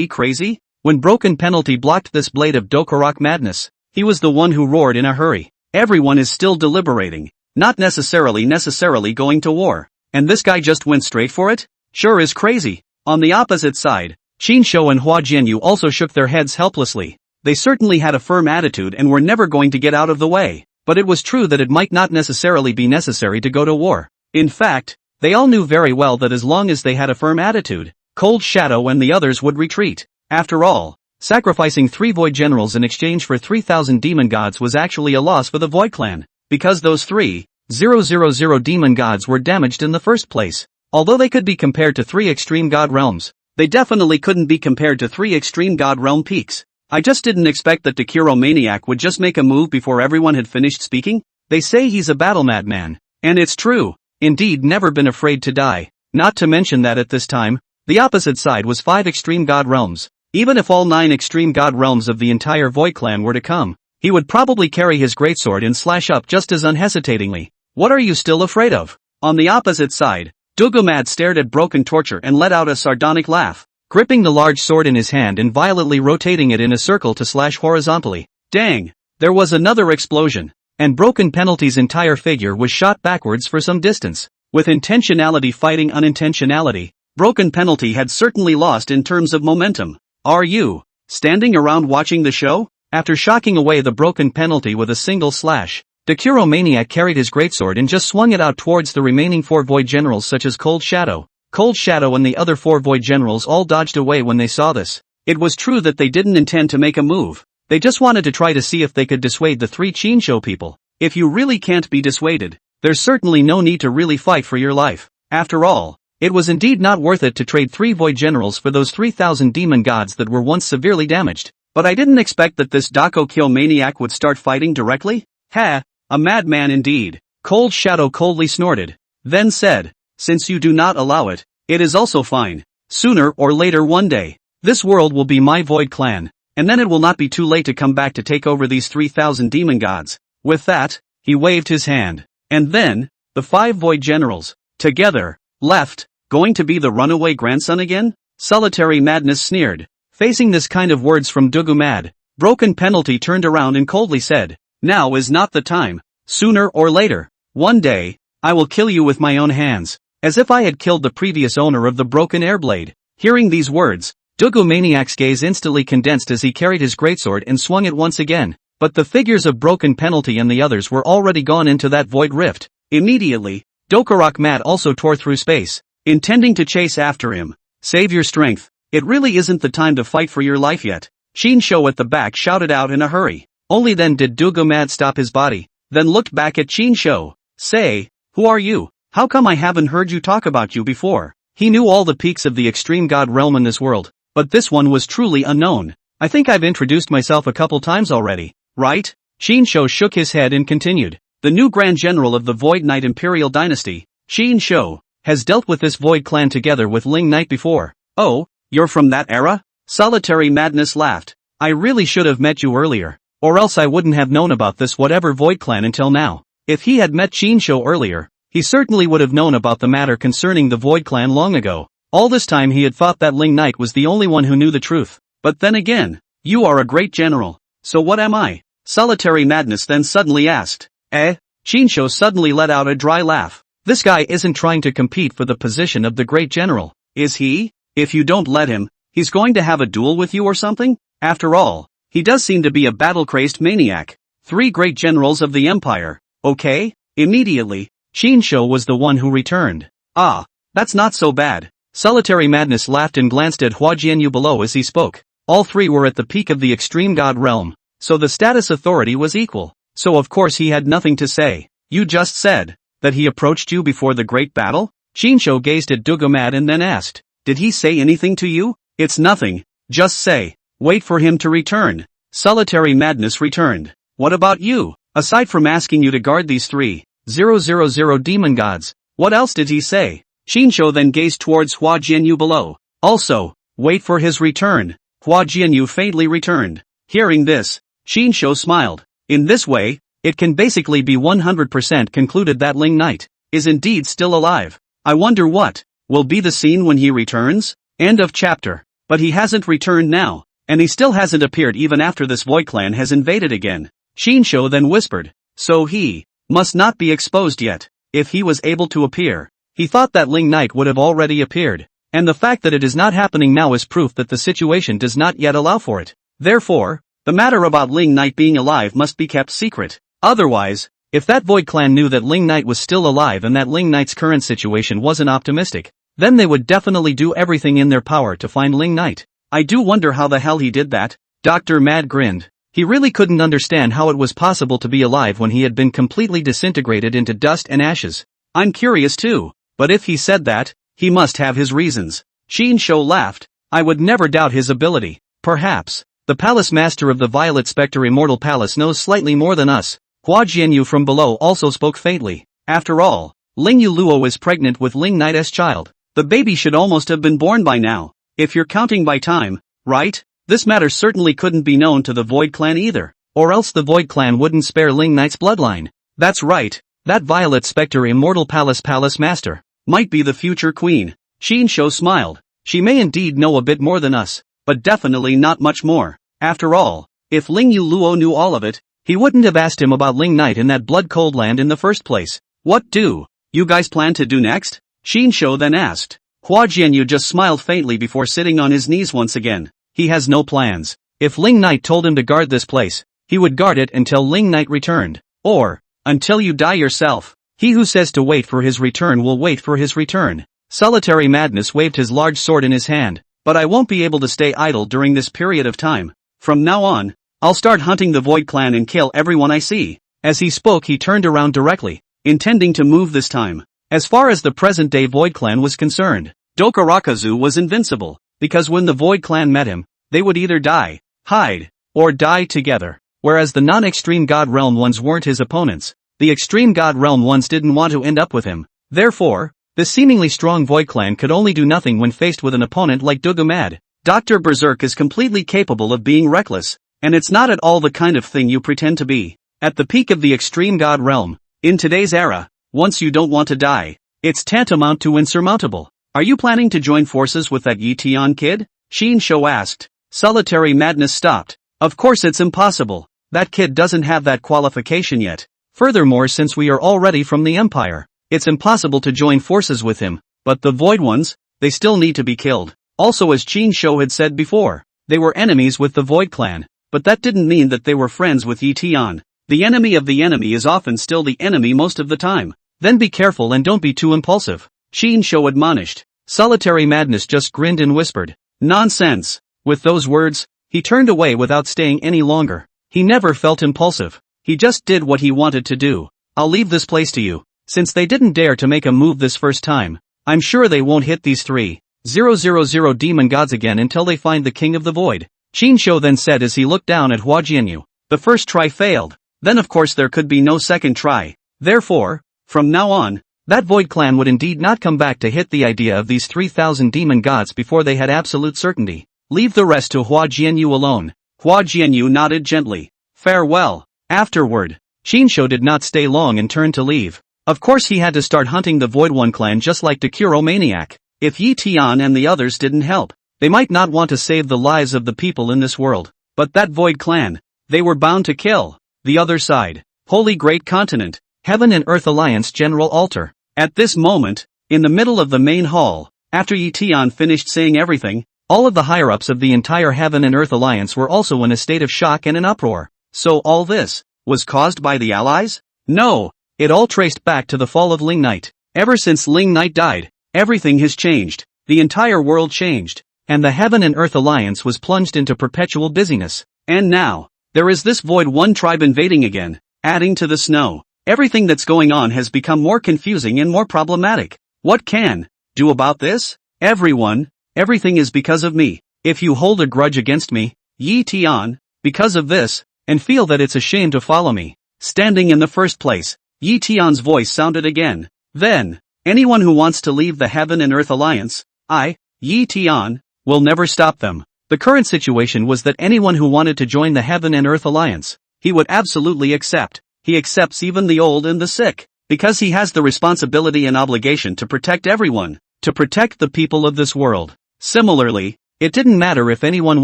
Speaker 1: crazy? When Broken Penalty blocked this blade of Dokarak madness, he was the one who roared in a hurry. Everyone is still deliberating, not necessarily going to war. And this guy just went straight for it? Sure is crazy. On the opposite side, Qin Shou and Hua Jianyu also shook their heads helplessly. They certainly had a firm attitude and were never going to get out of the way. But it was true that it might not necessarily be necessary to go to war. In fact, they all knew very well that as long as they had a firm attitude, Cold Shadow and the others would retreat. After all, sacrificing 3 void generals in exchange for 3,000 demon gods was actually a loss for the Void Clan, because those 3,000 demon gods were damaged in the first place. Although they could be compared to 3 extreme god realms, they definitely couldn't be compared to 3 extreme god realm peaks. I just didn't expect that Dakuro Maniac would just make a move before everyone had finished speaking. They say he's a battle madman, and it's true. Indeed, never been afraid to die. Not to mention that at this time, the opposite side was 5 extreme god realms. Even if all 9 extreme god realms of the entire Void Clan were to come, he would probably carry his greatsword and slash up just as unhesitatingly. What are you still afraid of? On the opposite side, Dugumad stared at Broken Torture and let out a sardonic laugh, gripping the large sword in his hand and violently rotating it in a circle to slash horizontally. Dang! There was another explosion, and Broken Penalty's entire figure was shot backwards for some distance. With intentionality fighting unintentionality, Broken Penalty had certainly lost in terms of momentum. Are you standing around watching the show? After shocking away the Broken Penalty with a single slash, the Kuromaniac carried his greatsword and just swung it out towards the remaining 4 Void Generals such as Cold Shadow. Cold Shadow and the other 4 Void Generals all dodged away when they saw this. It was true that they didn't intend to make a move. They just wanted to try to see if they could dissuade the 3 Chinsho people. If you really can't be dissuaded, there's certainly no need to really fight for your life. After all, it was indeed not worth it to trade 3 Void Generals for those 3,000 demon gods that were once severely damaged. But I didn't expect that this Dakokyo maniac would start fighting directly? Ha! A madman indeed. Cold Shadow coldly snorted, then said, since you do not allow it, it is also fine. Sooner or later one day, this world will be my Void Clan, and then it will not be too late to come back to take over these 3,000 demon gods. With that, he waved his hand. And then, the 5 Void Generals, together, left, going to be the runaway grandson again? Solitary Madness sneered. Facing this kind of words from Dugumad, Broken Penalty turned around and coldly said, now is not the time. Sooner or later, one day, I will kill you with my own hands, as if I had killed the previous owner of the broken airblade. Hearing these words, Dugumaniac's gaze instantly condensed as he carried his greatsword and swung it once again, but the figures of Broken Penalty and the others were already gone into that void rift. Immediately, Dokurak Mat also tore through space, intending to chase after him. Save your strength, it really isn't the time to fight for your life yet. Chinsho at the back shouted out in a hurry. Only then did Dugumad stop his body, then looked back at Chinsho. Say, who are you? How come I haven't heard you talk about you before? He knew all the peaks of the extreme god realm in this world, but this one was truly unknown. I think I've introduced myself a couple times already, right? Chinsho shook his head and continued. The new Grand General of the Void Knight Imperial Dynasty, Chinsho, has dealt with this Void Clan together with Ling Knight before. Oh, you're from that era? Solitary Madness laughed. I really should have met you earlier. Or else I wouldn't have known about this whatever Void Clan until now. If he had met Chinsho earlier, he certainly would have known about the matter concerning the Void Clan long ago. All this time he had thought that Ling Knight was the only one who knew the truth. But then again, you are a great general. So what am I? Solitary Madness then suddenly asked. Chinsho suddenly let out a dry laugh. This guy isn't trying to compete for the position of the great general, is he? If you don't let him, he's going to have a duel with you or something? After all, he does seem to be a battle-crazed maniac. 3 great generals of the empire, okay? Immediately, Chinsho was the one who returned. Ah, that's not so bad. Solitary Madness laughed and glanced at Huajianyu below as he spoke. All 3 were at the peak of the extreme god realm, so the status authority was equal. So of course he had nothing to say. You just said that he approached you before the great battle? Chinsho gazed at Dugumad and then asked, did he say anything to you? It's nothing, just say. Wait for him to return. Solitary Madness returned. What about you? Aside from asking you to guard these 3,000 demon gods, what else did he say? Chinsho then gazed towards Huajianyu below. Also, wait for his return. Huajianyu faintly returned. Hearing this, Chinsho smiled. In this way, it can basically be 100% concluded that Ling Knight is indeed still alive. I wonder what will be the scene when he returns? End of chapter. But he hasn't returned now. And he still hasn't appeared even after this Void Clan has invaded again. Chinsho then whispered. So he must not be exposed yet. If he was able to appear, he thought that Ling Knight would have already appeared. And the fact that it is not happening now is proof that the situation does not yet allow for it. Therefore, the matter about Ling Knight being alive must be kept secret. Otherwise, if that Void Clan knew that Ling Knight was still alive and that Ling Knight's current situation wasn't optimistic, then they would definitely do everything in their power to find Ling Knight. I do wonder how the hell he did that. Dr. Mad grinned. He really couldn't understand how it was possible to be alive when he had been completely disintegrated into dust and ashes. I'm curious too, but if he said that, he must have his reasons. Chinsho laughed. I would never doubt his ability. Perhaps the palace master of the Violet Spectre Immortal Palace knows slightly more than us. Huajianyu from below also spoke faintly. After all, Ling Yuluo is pregnant with Ling Knight's child. The baby should almost have been born by now. If you're counting by time, right? This matter certainly couldn't be known to the Void Clan either. Or else the Void Clan wouldn't spare Ling Knight's bloodline. That's right, That violet specter immortal palace master. Might be the future queen. Shinsho smiled. She may indeed know a bit more than us, but definitely not much more. After all, if Ling Yuluo knew all of it, he wouldn't have asked him about Ling Knight in that blood-cold land in the first place. What do you guys plan to do next? Shinsho then asked. Hua Jianyu just smiled faintly before sitting on his knees once again. He has no plans. If Ling Knight told him to guard this place, he would guard it until Ling Knight returned. Or, until you die yourself. He who says to wait for his return will wait for his return. Solitary Madness waved his large sword in his hand. But I won't be able to stay idle during this period of time. From now on, I'll start hunting the Void Clan and kill everyone I see. As he spoke, he turned around directly, intending to move this time. As far as the present-day Void Clan was concerned, Dokarakazu was invincible, because when the Void Clan met him, they would either die, hide, or die together. Whereas the non-extreme God Realm ones weren't his opponents, the extreme God Realm ones didn't want to end up with him. Therefore, the seemingly strong Void Clan could only do nothing when faced with an opponent like Dugumad. Dr. Berserk is completely capable of being reckless, and it's not at all the kind of thing you pretend to be. At the peak of the extreme God Realm, in today's era, once you don't want to die, it's tantamount to insurmountable. Are you planning to join forces with that Yitian kid? Shinsho asked. Solitary Madness stopped. Of course it's impossible. That kid doesn't have that qualification yet. Furthermore, since we are already from the Empire, it's impossible to join forces with him. But the Void ones, they still need to be killed. Also, as Shinsho had said before, they were enemies with the Void Clan. But that didn't mean that they were friends with Yitian. The enemy of the enemy is often still the enemy most of the time. Then be careful and don't be too impulsive. Shinsho admonished. Solitary Madness just grinned and whispered, "Nonsense." With those words, he turned away without staying any longer. He never felt impulsive. He just did what he wanted to do. I'll leave this place to you. Since they didn't dare to make a move this first time, I'm sure they won't hit these 3,000 demon gods again until they find the King of the Void. Shinsho then said as he looked down at Hua Jianyu. The first try failed. Then of course there could be no second try. Therefore, from now on, that Void Clan would indeed not come back to hit the idea of these 3,000 demon gods before they had absolute certainty. Leave the rest to Hua Jianyu alone. Hua Jianyu nodded gently. Farewell. Afterward, Shinsho did not stay long and turned to leave. Of course he had to start hunting the Void One clan just like the Kuro Maniac. If Yi Tian and the others didn't help, they might not want to save the lives of the people in this world. But that Void Clan, they were bound to kill. The other side. Holy Great Continent. Heaven and Earth Alliance General Altar. At this moment, in the middle of the main hall, after Yi Tian finished saying everything, all of the higher-ups of the entire Heaven and Earth Alliance were also in a state of shock and an uproar. So all this was caused by the allies? No, it all traced back to the fall of Ling Knight. Ever since Ling Knight died, everything has changed. The entire world changed, and the Heaven and Earth Alliance was plunged into perpetual busyness. And now, there is this Void One tribe invading again, adding to the snow. Everything that's going on has become more confusing and more problematic. What can do about this? Everything is because of me. If you hold a grudge against me, Yi Tian, because of this, and feel that it's a shame to follow me, standing in the first place, Yi Tian's voice sounded again. Then, anyone who wants to leave the Heaven and Earth Alliance, I, Yi Tian, will never stop them. The current situation was that anyone who wanted to join the Heaven and Earth Alliance, he would absolutely accept. He accepts even the old and the sick, because he has the responsibility and obligation to protect everyone, to protect the people of this world. Similarly, it didn't matter if anyone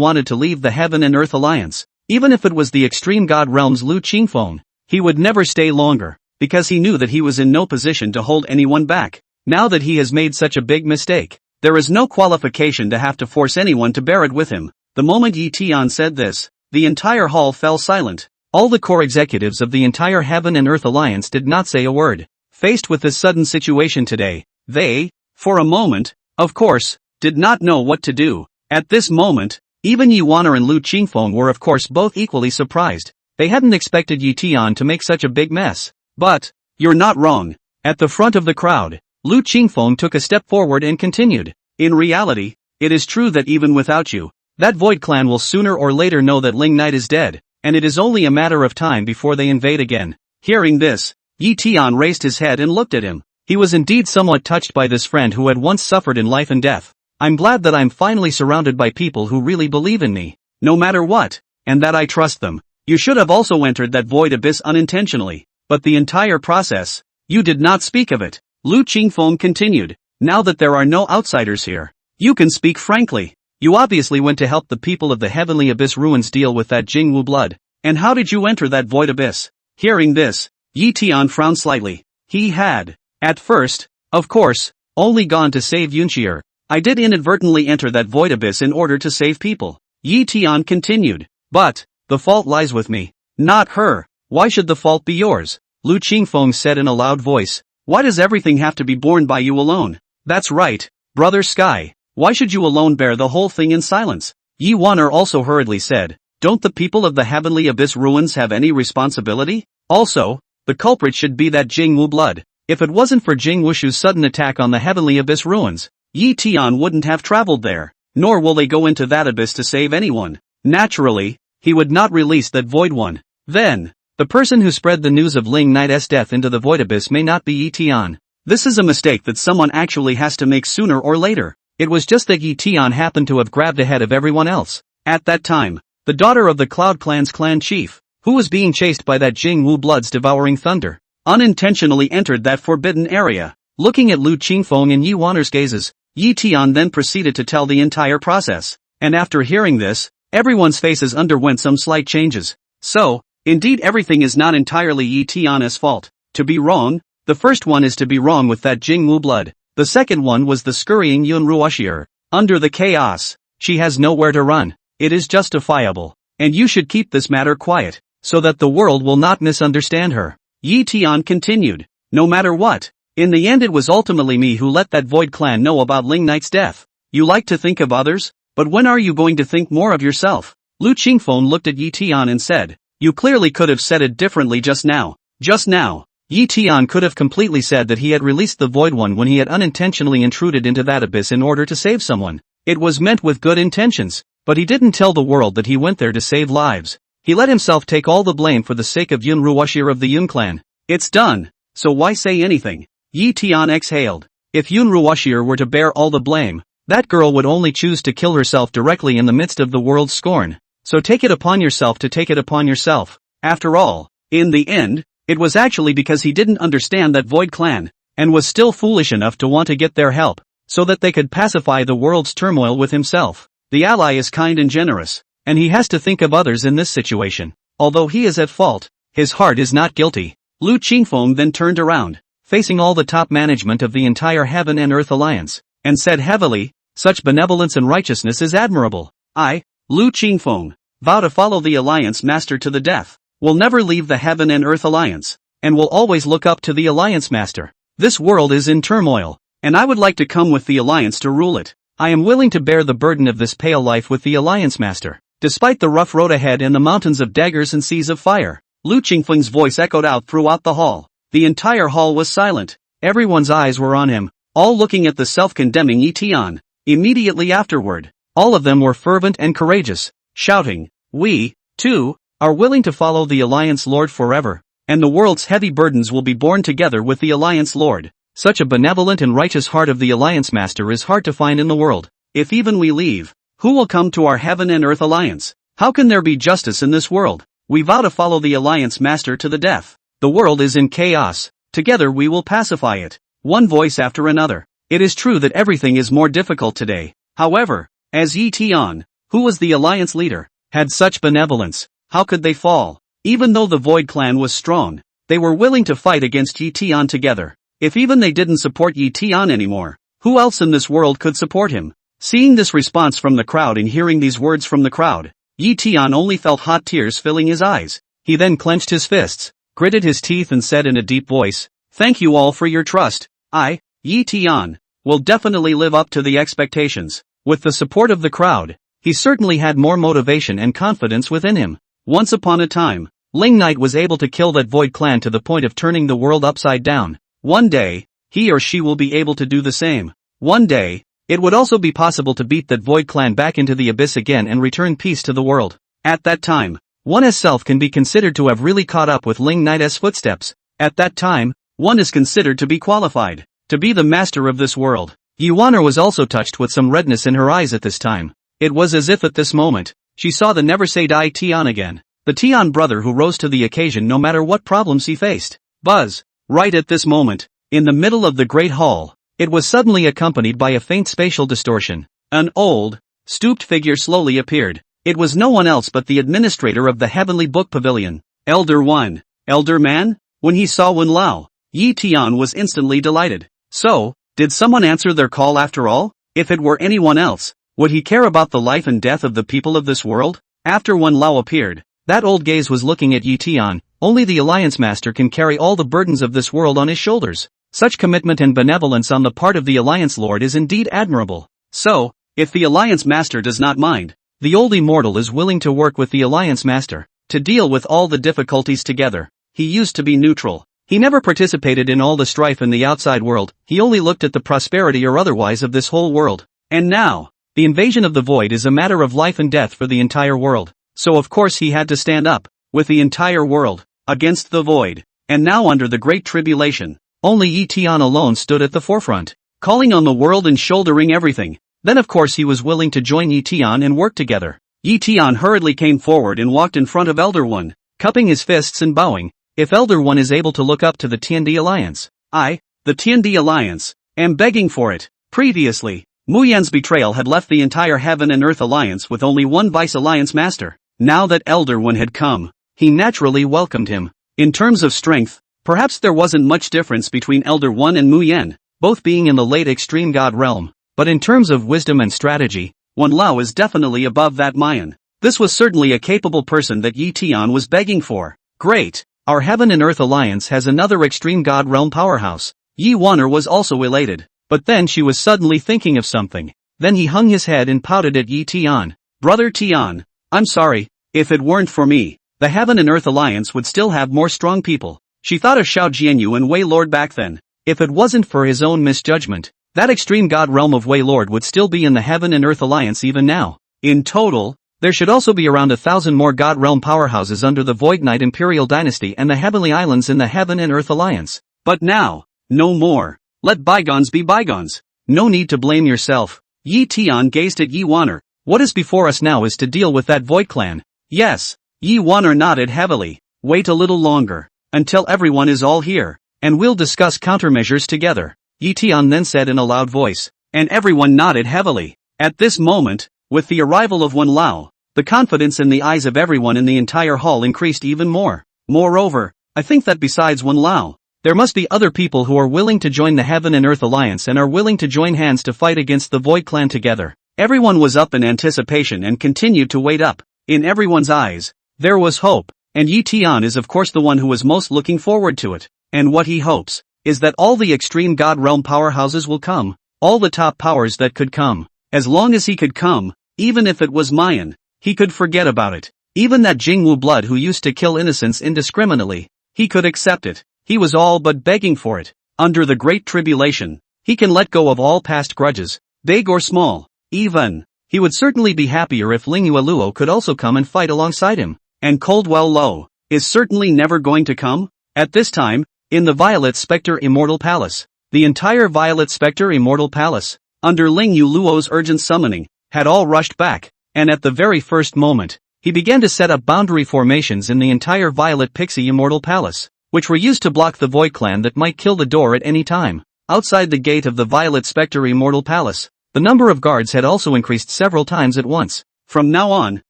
Speaker 1: wanted to leave the Heaven and Earth Alliance, even if it was the Extreme God Realm's Lu Qingfeng, he would never stay longer, because he knew that he was in no position to hold anyone back. Now that he has made such a big mistake, there is no qualification to have to force anyone to bear it with him. The moment Yi Tian said this, the entire hall fell silent. All the core executives of the entire Heaven and Earth Alliance did not say a word. Faced with this sudden situation today, they, for a moment, of course, did not know what to do. At this moment, even Yi Waner and Lu Qingfeng were of course both equally surprised. They hadn't expected Yi Tian to make such a big mess. But, you're not wrong. At the front of the crowd, Lu Qingfeng took a step forward and continued. In reality, it is true that even without you, that Void Clan will sooner or later know that Ling Knight is dead, and it is only a matter of time before they invade again. Hearing this, Yi Tian raised his head and looked at him. He was indeed somewhat touched by this friend who had once suffered in life and death. I'm glad that I'm finally surrounded by people who really believe in me, no matter what, and that I trust them. You should have also entered that void abyss unintentionally, but the entire process, You did not speak of it. Lu Qingfeng continued. Now that there are no outsiders here, you can speak frankly. You obviously went to help the people of the Heavenly Abyss ruins deal with that Jingwu blood. And how did you enter that void abyss? Hearing this, Yi Tian frowned slightly. He had, at first, of course, only gone to save Yunxier. I did inadvertently enter that void abyss in order to save people. Yi Tian continued. But, the fault lies with me, not her. Why should the fault be yours? Lu Qingfeng said in a loud voice. Why does everything have to be borne by you alone? That's right, Brother Sky. Why should you alone bear the whole thing in silence? Yi Wan'er also hurriedly said. Don't the people of the Heavenly Abyss ruins have any responsibility? Also, the culprit should be that Jingwu blood. If it wasn't for Jing Wushu's sudden attack on the Heavenly Abyss ruins, Yi Tian wouldn't have traveled there, nor will they go into that abyss to save anyone. Naturally, he would not release that void one. Then, the person who spread the news of Ling Knight's death into the void abyss may not be Yi Tian. This is a mistake that someone actually has to make sooner or later. It was just that Yi Tian happened to have grabbed ahead of everyone else. At that time, the daughter of the Cloud Clan's clan chief, who was being chased by that Jingwu blood's devouring thunder, unintentionally entered that forbidden area. Looking at Lu Qingfeng and Yi Wan'er's gazes, Yi Tian then proceeded to tell the entire process. And after hearing this, everyone's faces underwent some slight changes. So, indeed everything is not entirely Yi Tian's fault. To be wrong, the first one is to be wrong with that Jingwu blood. The second one was the scurrying Yun Ruoxier. Under the chaos, she has nowhere to run. It is justifiable. And you should keep this matter quiet, so that the world will not misunderstand her. Yi Tian continued. No matter what, in the end it was ultimately me who let that Void clan know about Ling Knight's death. You like to think of others, but when are you going to think more of yourself? Lu Qingfeng looked at Yi Tian and said. You clearly could have said it differently just now. Just now, Yi Tian could have completely said that he had released the Void One when he had unintentionally intruded into that abyss in order to save someone. It was meant with good intentions, but he didn't tell the world that he went there to save lives. He let himself take all the blame for the sake of Yun Ruoxier of the Yun clan. It's done, so why say anything? Yi Tian exhaled. If Yun Ruoxier were to bear all the blame, that girl would only choose to kill herself directly in the midst of the world's scorn. So take it upon yourself to take it upon yourself. After all, in the end, it was actually because he didn't understand that Void clan, and was still foolish enough to want to get their help, so that they could pacify the world's turmoil with himself. The ally is kind and generous, and he has to think of others in this situation. Although he is at fault, his heart is not guilty. Lu Qingfeng then turned around, facing all the top management of the entire Heaven and Earth Alliance, and said heavily, such benevolence and righteousness is admirable. I, Lu Qingfeng, vow to follow the Alliance Master to the death. Will never leave the Heaven and Earth Alliance, and will always look up to the Alliance Master. This world is in turmoil, and I would like to come with the Alliance to rule it. I am willing to bear the burden of this pale life with the Alliance Master, despite the rough road ahead and the mountains of daggers and seas of fire. Lu Qingfeng's voice echoed out throughout the hall. The entire hall was silent. Everyone's eyes were on him, all looking at the self-condemning Yi Tian. Immediately afterward, all of them were fervent and courageous, shouting, we, too, are willing to follow the Alliance Lord forever, and the world's heavy burdens will be borne together with the Alliance Lord. Such a benevolent and righteous heart of the Alliance Master is hard to find in the world. If even we leave, who will come to our Heaven and Earth Alliance? How can there be justice in this world? We vow to follow the Alliance Master to the death. The world is in chaos. Together we will pacify it. One voice after another. It is true that everything is more difficult today. However, as Yi Tian, who was the Alliance leader, had such benevolence, how could they fall? Even though the Void clan was strong, they were willing to fight against Yi Tian together. If even they didn't support Yi Tian anymore, who else in this world could support him? Seeing this response from the crowd and hearing these words from the crowd, Yi Tian only felt hot tears filling his eyes. He then clenched his fists, gritted his teeth and said in a deep voice, thank you all for your trust. I, Yi Tian, will definitely live up to the expectations. With the support of the crowd, he certainly had more motivation and confidence within him. Once upon a time, Ling Knight was able to kill that Void clan to the point of turning the world upside down. One day, he or she will be able to do the same. One day, it would also be possible to beat that Void clan back into the abyss again and return peace to the world. At that time, one as self can be considered to have really caught up with Ling Knight's footsteps. At that time, one is considered to be qualified to be the master of this world. Yi Wan'er was also touched with some redness in her eyes at this time. It was as if at this moment, she saw the never-say-die Tian again. The Tian brother who rose to the occasion no matter what problems he faced. Buzz, right at this moment, in the middle of the great hall, it was suddenly accompanied by a faint spatial distortion. An old, stooped figure slowly appeared. It was no one else but the administrator of the Heavenly Book Pavilion, Elder One. Elder Man? When he saw Wen Lao, Yi Tian was instantly delighted. So, did someone answer their call after all? If it were anyone else, would he care about the life and death of the people of this world? After Wen Lao appeared, that old gaze was looking at Yi Tian. Only the Alliance Master can carry all the burdens of this world on his shoulders. Such commitment and benevolence on the part of the Alliance Lord is indeed admirable. So, if the Alliance Master does not mind, the old immortal is willing to work with the Alliance Master, to deal with all the difficulties together. He used to be neutral. He never participated in all the strife in the outside world, he only looked at the prosperity or otherwise of this whole world. And now, the invasion of the void is a matter of life and death for the entire world. So of course he had to stand up, with the entire world, against the void. And now under the great tribulation, only Yi Tian alone stood at the forefront, calling on the world and shouldering everything. Then of course he was willing to join Yi Tian and work together. Yi Tian hurriedly came forward and walked in front of Elder One, cupping his fists and bowing. If Elder One is able to look up to the Tiandi Alliance, I, the Tiandi Alliance, am begging for it. Previously, Mu Yan's betrayal had left the entire Heaven and Earth Alliance with only one Vice Alliance Master. Now that Elder One had come, he naturally welcomed him. In terms of strength, perhaps there wasn't much difference between Elder One and Mu Yan, both being in the late extreme god realm. But in terms of wisdom and strategy, Wen Lao is definitely above that Mayan. This was certainly a capable person that Yi Tian was begging for. Great! Our Heaven and Earth Alliance has another extreme god realm powerhouse. Yi Wan'er was also elated. But then she was suddenly thinking of something. Then he hung his head and pouted at Yi Tian. Brother Tian, I'm sorry, if it weren't for me, the Heaven and Earth Alliance would still have more strong people. She thought of Xiao Jianyu and Wei Lord back then. If it wasn't for his own misjudgment, that extreme god realm of Wei Lord would still be in the Heaven and Earth Alliance even now. In total, there should also be around 1,000 more god realm powerhouses under the Void Knight Imperial Dynasty and the Heavenly Islands in the Heaven and Earth Alliance. But now, no more. Let bygones be bygones. No need to blame yourself. Yi Tian gazed at Yi Wan'er. What is before us now is to deal with that Void Clan. Yes. Yi Wan'er nodded heavily. Wait a little longer, until everyone is all here, and we'll discuss countermeasures together. Yi Tian then said in a loud voice, and everyone nodded heavily. At this moment, with the arrival of Wen Lao, the confidence in the eyes of everyone in the entire hall increased even more. Moreover, I think that besides Wen Lao, there must be other people who are willing to join the Heaven and Earth Alliance and are willing to join hands to fight against the Void Clan together. Everyone was up in anticipation and continued to wait up. In everyone's eyes, there was hope, and Yi Tian is of course the one who was most looking forward to it. And what he hopes is that all the extreme god realm powerhouses will come, all the top powers that could come. As long as he could come, even if it was Mayan, he could forget about it. Even that Jingwu blood who used to kill innocents indiscriminately, he could accept it. He was all but begging for it. Under the Great Tribulation, he can let go of all past grudges, big or small. Even, he would certainly be happier if Lingyu Luo could also come and fight alongside him. And Coldwell Lo is certainly never going to come. At this time, in the Violet Spectre Immortal Palace, the entire Violet Spectre Immortal Palace, under Lingyu Luo's urgent summoning, had all rushed back, and at the very first moment, he began to set up boundary formations in the entire Violet Pixie Immortal Palace, which were used to block the Void Clan that might kill the door at any time. Outside the gate of the Violet Spectre Immortal Palace, the number of guards had also increased several times at once. From now on,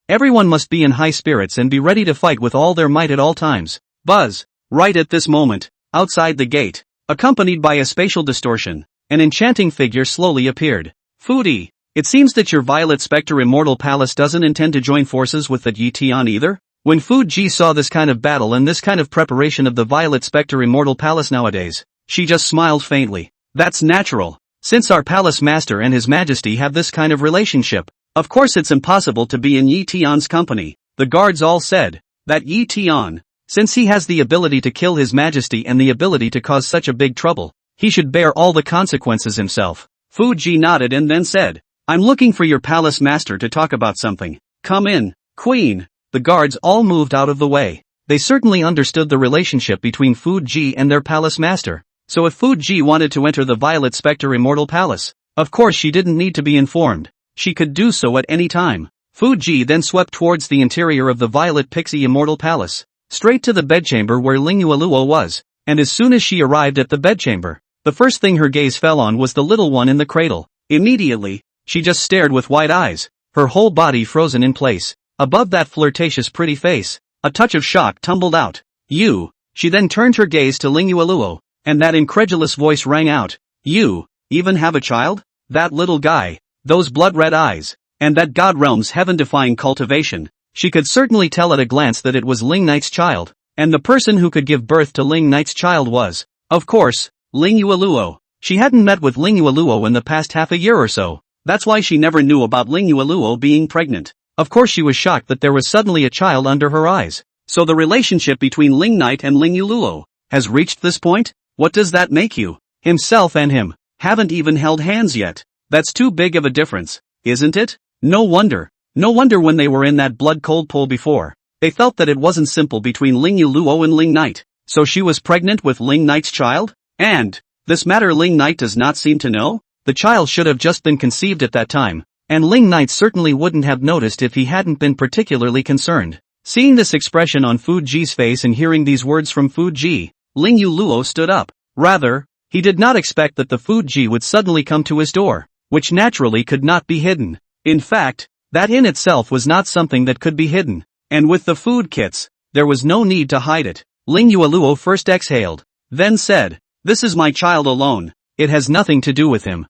Speaker 1: everyone must be in high spirits and be ready to fight with all their might at all times. Buzz! Right at this moment, outside the gate, accompanied by a spatial distortion, an enchanting figure slowly appeared. Foodie, it seems that your Violet Spectre Immortal Palace doesn't intend to join forces with the Yi Tian either? When Fu Ji saw this kind of battle and this kind of preparation of the Violet Spectre Immortal Palace nowadays, she just smiled faintly. That's natural. Since our Palace Master and His Majesty have this kind of relationship, of course it's impossible to be in Yi Tian's company. The guards all said that Yi Tian, since he has the ability to kill His Majesty and the ability to cause such a big trouble, he should bear all the consequences himself. Fu Ji nodded and then said, I'm looking for your Palace Master to talk about something. Come in, Queen. The guards all moved out of the way. They certainly understood the relationship between Fu Ji and their Palace Master. So if Fu Ji wanted to enter the Violet Spectre Immortal Palace, of course she didn't need to be informed. She could do so at any time. Fu Ji then swept towards the interior of the Violet Pixie Immortal Palace, straight to the bedchamber where Lingyu Luo was, and as soon as she arrived at the bedchamber, the first thing her gaze fell on was the little one in the cradle. Immediately, she just stared with wide eyes, her whole body frozen in place. Above that flirtatious pretty face, a touch of shock tumbled out. You. She then turned her gaze to Ling Yueluo, and that incredulous voice rang out. You, even have a child? That little guy, those blood-red eyes, and that god realm's heaven-defying cultivation. She could certainly tell at a glance that it was Ling Knight's child, and the person who could give birth to Ling Knight's child was, of course, Ling Yueluo. She hadn't met with Ling Yueluo in the past half a year or so. That's why she never knew about Ling Yueluo being pregnant. Of course she was shocked that there was suddenly a child under her eyes. So the relationship between Ling Knight and Ling Yueluo has reached this point? What does that make you? Himself and him haven't even held hands yet. That's too big of a difference, isn't it? No wonder when they were in that blood-cold pool before, they felt that it wasn't simple between Ling Yueluo and Ling Knight. So she was pregnant with Ling Knight's child? And this matter Ling Knight does not seem to know? The child should have just been conceived at that time, and Ling Knight certainly wouldn't have noticed if he hadn't been particularly concerned. Seeing this expression on Fu Ji's face and hearing these words from Fu Ji, Ling Yueluo stood up. Rather, he did not expect that the Fu Ji would suddenly come to his door, which naturally could not be hidden. In fact, that in itself was not something that could be hidden, and with the food kits, there was no need to hide it. Ling Yueluo first exhaled, then said, "This is my child alone. It has nothing to do with him."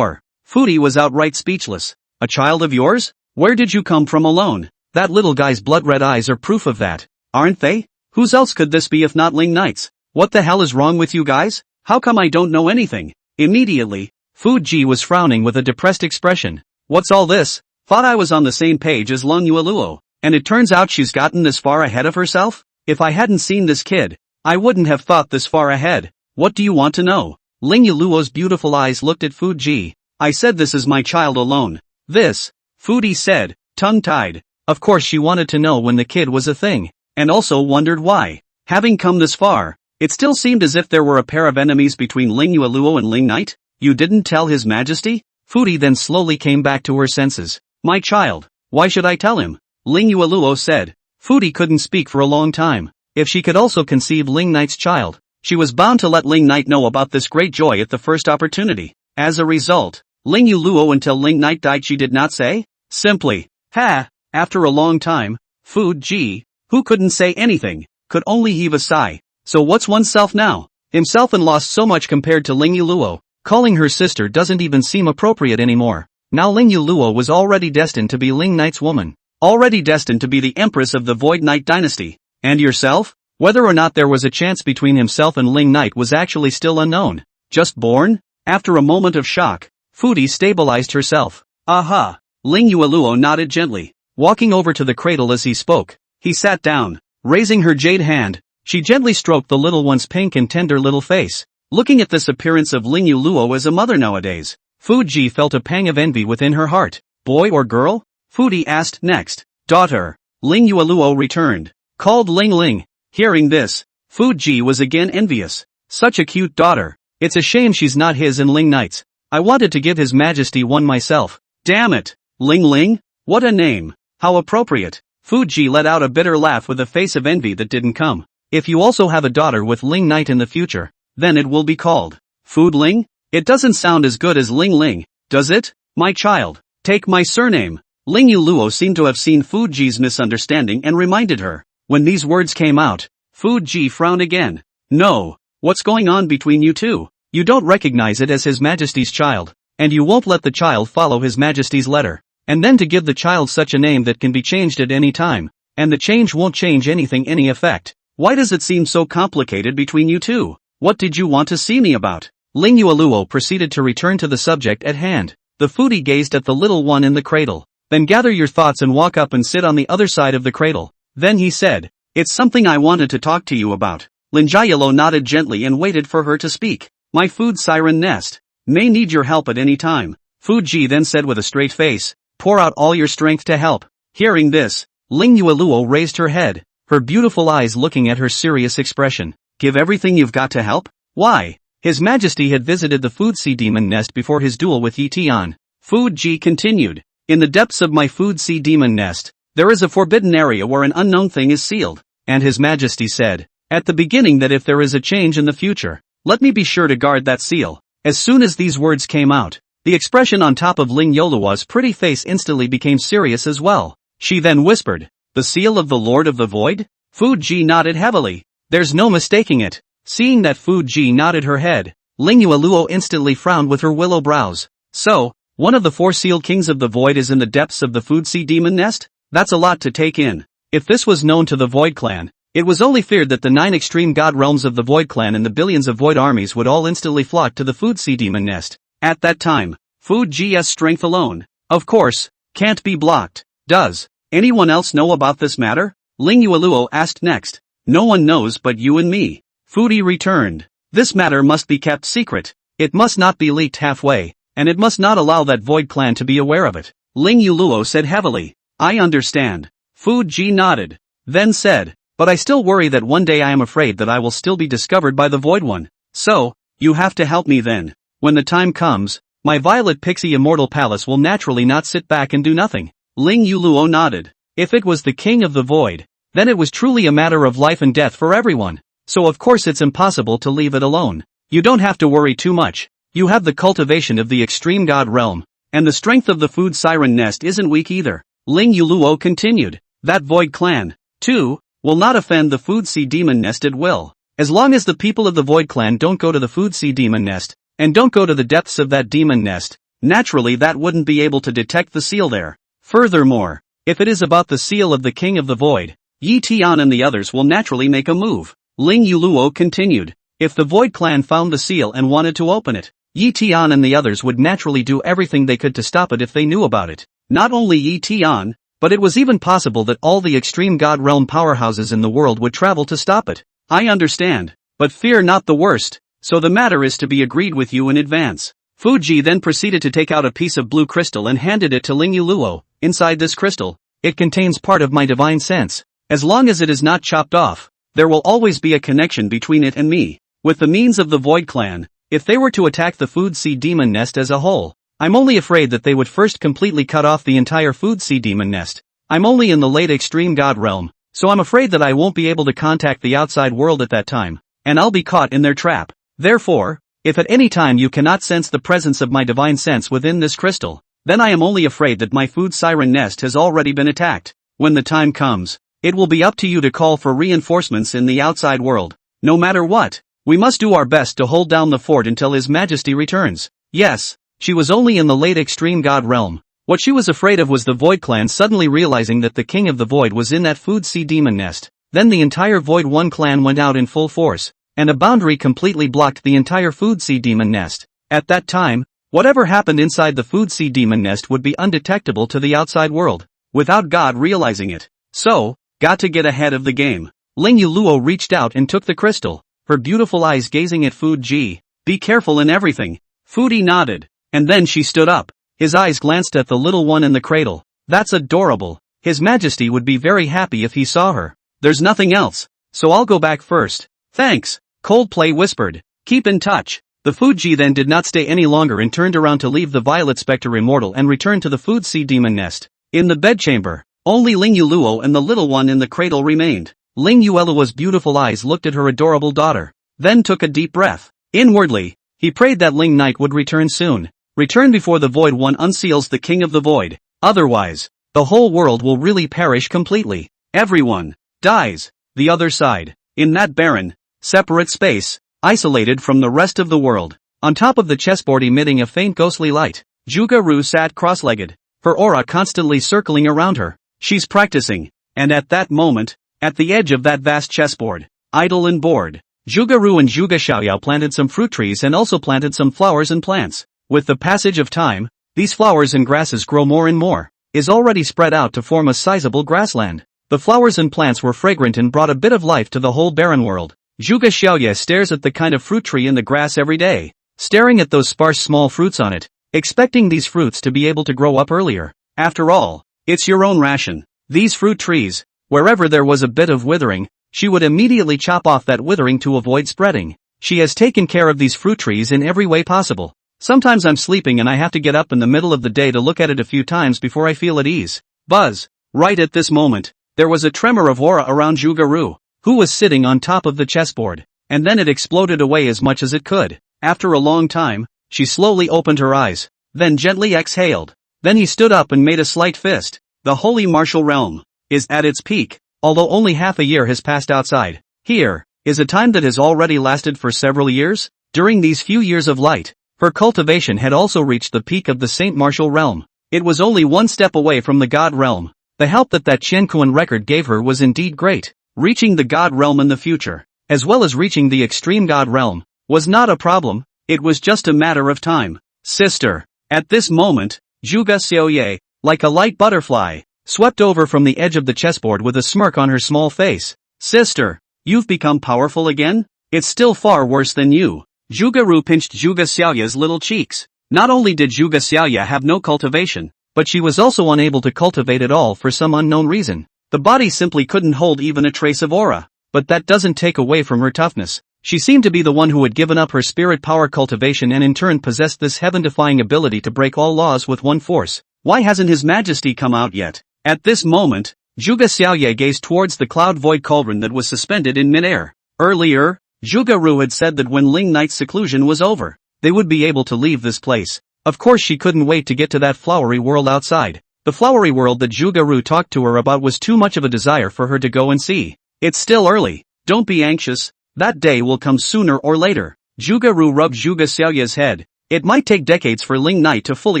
Speaker 1: Fu Ji was outright speechless. "A child of yours? Where did you come from alone?" That little guy's blood-red eyes are proof of that, aren't they? Whose else could this be if not Ling Knight's? What the hell is wrong with you guys? How come I don't know anything? Immediately, Fu Ji was frowning with a depressed expression. What's all this? Thought I was on the same page as Ling Yueluo, and it turns out she's gotten this far ahead of herself? If I hadn't seen this kid, I wouldn't have thought this far ahead. What do you want to know? Ling Yueluo's beautiful eyes looked at Fu Ji. I said this is my child alone. This, Fu Ji said, tongue-tied. Of course she wanted to know when the kid was a thing, and also wondered why. Having come this far, it still seemed as if there were a pair of enemies between Ling Yueluo and Ling Knight. You didn't tell His Majesty? Fu Ji then slowly came back to her senses. My child, why should I tell him? Ling Yueluo said. Fu Ji couldn't speak for a long time. If she could also conceive Ling Knight's child, she was bound to let Ling Knight know about this great joy at the first opportunity. As a result, Ling Yueluo until Ling Knight died she did not say? Simply, ha! After a long time, Fu Ji, who couldn't say anything, could only heave a sigh. So what's oneself now? Himself and lost so much compared to Ling Yueluo. Calling her sister doesn't even seem appropriate anymore. Now Ling Yueluo was already destined to be Ling Knight's woman. Already destined to be the empress of the Void Knight dynasty. And yourself? Whether or not there was a chance between himself and Ling Knight was actually still unknown. Just born? After a moment of shock, Fu Ji stabilized herself. Aha! Ling Yueluo nodded gently. Walking over to the cradle as he spoke, he sat down. Raising her jade hand, she gently stroked the little one's pink and tender little face. Looking at this appearance of Ling Yueluo as a mother nowadays, Fu Ji felt a pang of envy within her heart. Boy or girl? Fu Ji asked next. Daughter. Ling Yueluo returned. Called Ling Ling. Hearing this, Fu Ji was again envious. Such a cute daughter. It's a shame she's not his and Ling Knight's. I wanted to give His Majesty one myself. Damn it. Ling Ling? What a name. How appropriate. Fu Ji let out a bitter laugh with a face of envy that didn't come. If you also have a daughter with Ling Knight in the future, then it will be called Food Ling? It doesn't sound as good as Ling Ling, does it? My child, take my surname. Ling Yueluo seemed to have seen Fu Ji's misunderstanding and reminded her. When these words came out, Fu Ji frowned again. No, what's going on between you two? You don't recognize it as His Majesty's child, and you won't let the child follow His Majesty's letter. And then to give the child such a name that can be changed at any time, and the change won't change anything any effect. Why does it seem so complicated between you two? What did you want to see me about? Ling Yueluo proceeded to return to the subject at hand. The Fu Ji gazed at the little one in the cradle. Then gather your thoughts and walk up and sit on the other side of the cradle. Then he said, it's something I wanted to talk to you about. Lin Jiayelo nodded gently and waited for her to speak. My food siren nest may need your help at any time. Fu Ji then said with a straight face, pour out all your strength to help. Hearing this, Ling Yueluo raised her head, her beautiful eyes looking at her serious expression. Give everything you've got to help? Why? His Majesty had visited the Food Sea Demon Nest before his duel with Yi Tian. Fu Ji continued. In the depths of my Food Sea Demon Nest, there is a forbidden area where an unknown thing is sealed. And His Majesty said, at the beginning that if there is a change in the future, let me be sure to guard that seal. As soon as these words came out, the expression on top of Ling Yolua's pretty face instantly became serious as well. She then whispered, "The seal of the Lord of the Void?" Fu Ji nodded heavily. There's no mistaking it. Seeing that Fu Ji nodded her head, Ling Yoluo instantly frowned with her willow brows. So, one of the 4 sealed kings of the void is in the depths of the Food Sea Demon Nest? That's a lot to take in. If this was known to the Void Clan, it was only feared that the 9 extreme god realms of the Void Clan and the billions of Void armies would all instantly flock to the Food Sea Demon Nest. At that time, Fu Ji's strength alone, of course, can't be blocked. Does anyone else know about this matter? Ling Yoluo asked next. No one knows but you and me. Fu Ji returned. This matter must be kept secret. It must not be leaked halfway, and it must not allow that Void Clan to be aware of it. Ling Yoluo said heavily. I understand. Fu Ji nodded. Then said, but I still worry that one day I am afraid that I will still be discovered by the Void One. So, you have to help me then. When the time comes, my Violet Pixie Immortal Palace will naturally not sit back and do nothing. Ling Yoluo nodded. If it was the King of the Void, then it was truly a matter of life and death for everyone. So of course it's impossible to leave it alone. You don't have to worry too much. You have the cultivation of the extreme god realm, and the strength of the Food Siren Nest isn't weak either. Ling Yoluo continued. That Void Clan, too, will not offend the Food Sea Demon Nest at will. As long as the people of the Void Clan don't go to the Food Sea Demon Nest, and don't go to the depths of that demon nest, naturally that wouldn't be able to detect the seal there. Furthermore, if it is about the seal of the King of the Void, Yi Tian and the others will naturally make a move. Ling Yoluo continued. If the Void Clan found the seal and wanted to open it, Yi Tian and the others would naturally do everything they could to stop it if they knew about it. Not only Yi Tian, but it was even possible that all the extreme god realm powerhouses in the world would travel to stop it. I understand, but fear not the worst, so the matter is to be agreed with you in advance. Fu Ji then proceeded to take out a piece of blue crystal and handed it to Ling Yoluo. Inside this crystal, it contains part of my divine sense. As long as it is not chopped off, there will always be a connection between it and me. With the means of the Void Clan, if they were to attack the Food Sea Demon Nest as a whole, I'm only afraid that they would first completely cut off the entire Food Sea Demon Nest. I'm only in the late extreme god realm, so I'm afraid that I won't be able to contact the outside world at that time, and I'll be caught in their trap. Therefore, if at any time you cannot sense the presence of my divine sense within this crystal, then I am only afraid that my Food Siren Nest has already been attacked. When the time comes, it will be up to you to call for reinforcements in the outside world. No matter what, we must do our best to hold down the fort until His Majesty returns. Yes, she was only in the late extreme god realm. What she was afraid of was the Void Clan suddenly realizing that the King of the Void was in that Food Sea Demon Nest. Then the entire Void One clan went out in full force, and a boundary completely blocked the entire Food Sea Demon Nest. At that time, whatever happened inside the Food Sea Demon Nest would be undetectable to the outside world, without God realizing it. So, got to get ahead of the game. Ling Yoluo reached out and took the crystal, her beautiful eyes gazing at Fu Ji. Be careful in everything. Fu Ji nodded, and then she stood up. His eyes glanced at the little one in the cradle. That's adorable. His Majesty would be very happy if he saw her. There's nothing else, so I'll go back first. Thanks, Coldplay whispered. Keep in touch. The Fu Ji then did not stay any longer and turned around to leave the Violet Spectre Immortal and return to the Food Sea Demon Nest. In the bedchamber, only Ling Yoluo and the little one in the cradle remained. Ling Yoluo's beautiful eyes looked at her adorable daughter, then took a deep breath. Inwardly, he prayed that Ling Knight would return soon. Return before the Void One unseals the King of the Void. Otherwise, the whole world will really perish completely. Everyone dies. The other side, in that barren, separate space, isolated from the rest of the world, on top of the chessboard emitting a faint ghostly light, Juga Ru sat cross-legged, her aura constantly circling around her. She's practicing, and at that moment, at the edge of that vast chessboard, idle and bored, Juga Ru and Juga Xiaoyao planted some fruit trees and also planted some flowers and plants. With the passage of time, these flowers and grasses grow more and more, is already spread out to form a sizable grassland. The flowers and plants were fragrant and brought a bit of life to the whole barren world. Juga Xiaoye stares at the kind of fruit tree in the grass every day, staring at those sparse small fruits on it, expecting these fruits to be able to grow up earlier. After all, it's your own ration. These fruit trees, wherever there was a bit of withering, she would immediately chop off that withering to avoid spreading. She has taken care of these fruit trees in every way possible. Sometimes I'm sleeping and I have to get up in the middle of the day to look at it a few times before I feel at ease. Buzz. Right at this moment, there was a tremor of aura around Juga Ru. who was sitting on top of the chessboard, and then it exploded away as much as it could. After a long time, she slowly opened her eyes, then gently exhaled. Then he stood up and made a slight fist. The holy martial realm is at its peak, although only half a year has passed outside. Here is a time that has already lasted for several years. During these few years of light, her cultivation had also reached the peak of the Saint Martial realm. It was only one step away from the God realm. The help that Qianquan record gave her was indeed great. Reaching the God realm in the future, as well as reaching the extreme God realm, was not a problem. It was just a matter of time. Sister. At this moment, Zhuge Xiaoye, like a light butterfly, swept over from the edge of the chessboard with a smirk on her small face. Sister, you've become powerful again? It's still far worse than you. Zhuge Ru pinched Zhuge Xiaoye's little cheeks. Not only did Zhuge Xiaoye have no cultivation, but she was also unable to cultivate at all for some unknown reason. The body simply couldn't hold even a trace of aura. But that doesn't take away from her toughness. She seemed to be the one who had given up her spirit power cultivation and in turn possessed this heaven-defying ability to break all laws with one force. Why hasn't His Majesty come out yet? At this moment, Zhuge Xiaoye gazed towards the cloud void cauldron that was suspended in midair. Earlier, Zhuge Ru had said that when Ling Knight's seclusion was over, they would be able to leave this place. Of course she couldn't wait to get to that flowery world outside. The flowery world that Zhuge Ru talked to her about was too much of a desire for her to go and see. It's still early. Don't be anxious. That day will come sooner or later. Zhuge Ru rubbed Zhuge Xiaoye's head. It might take decades for Ling Knight to fully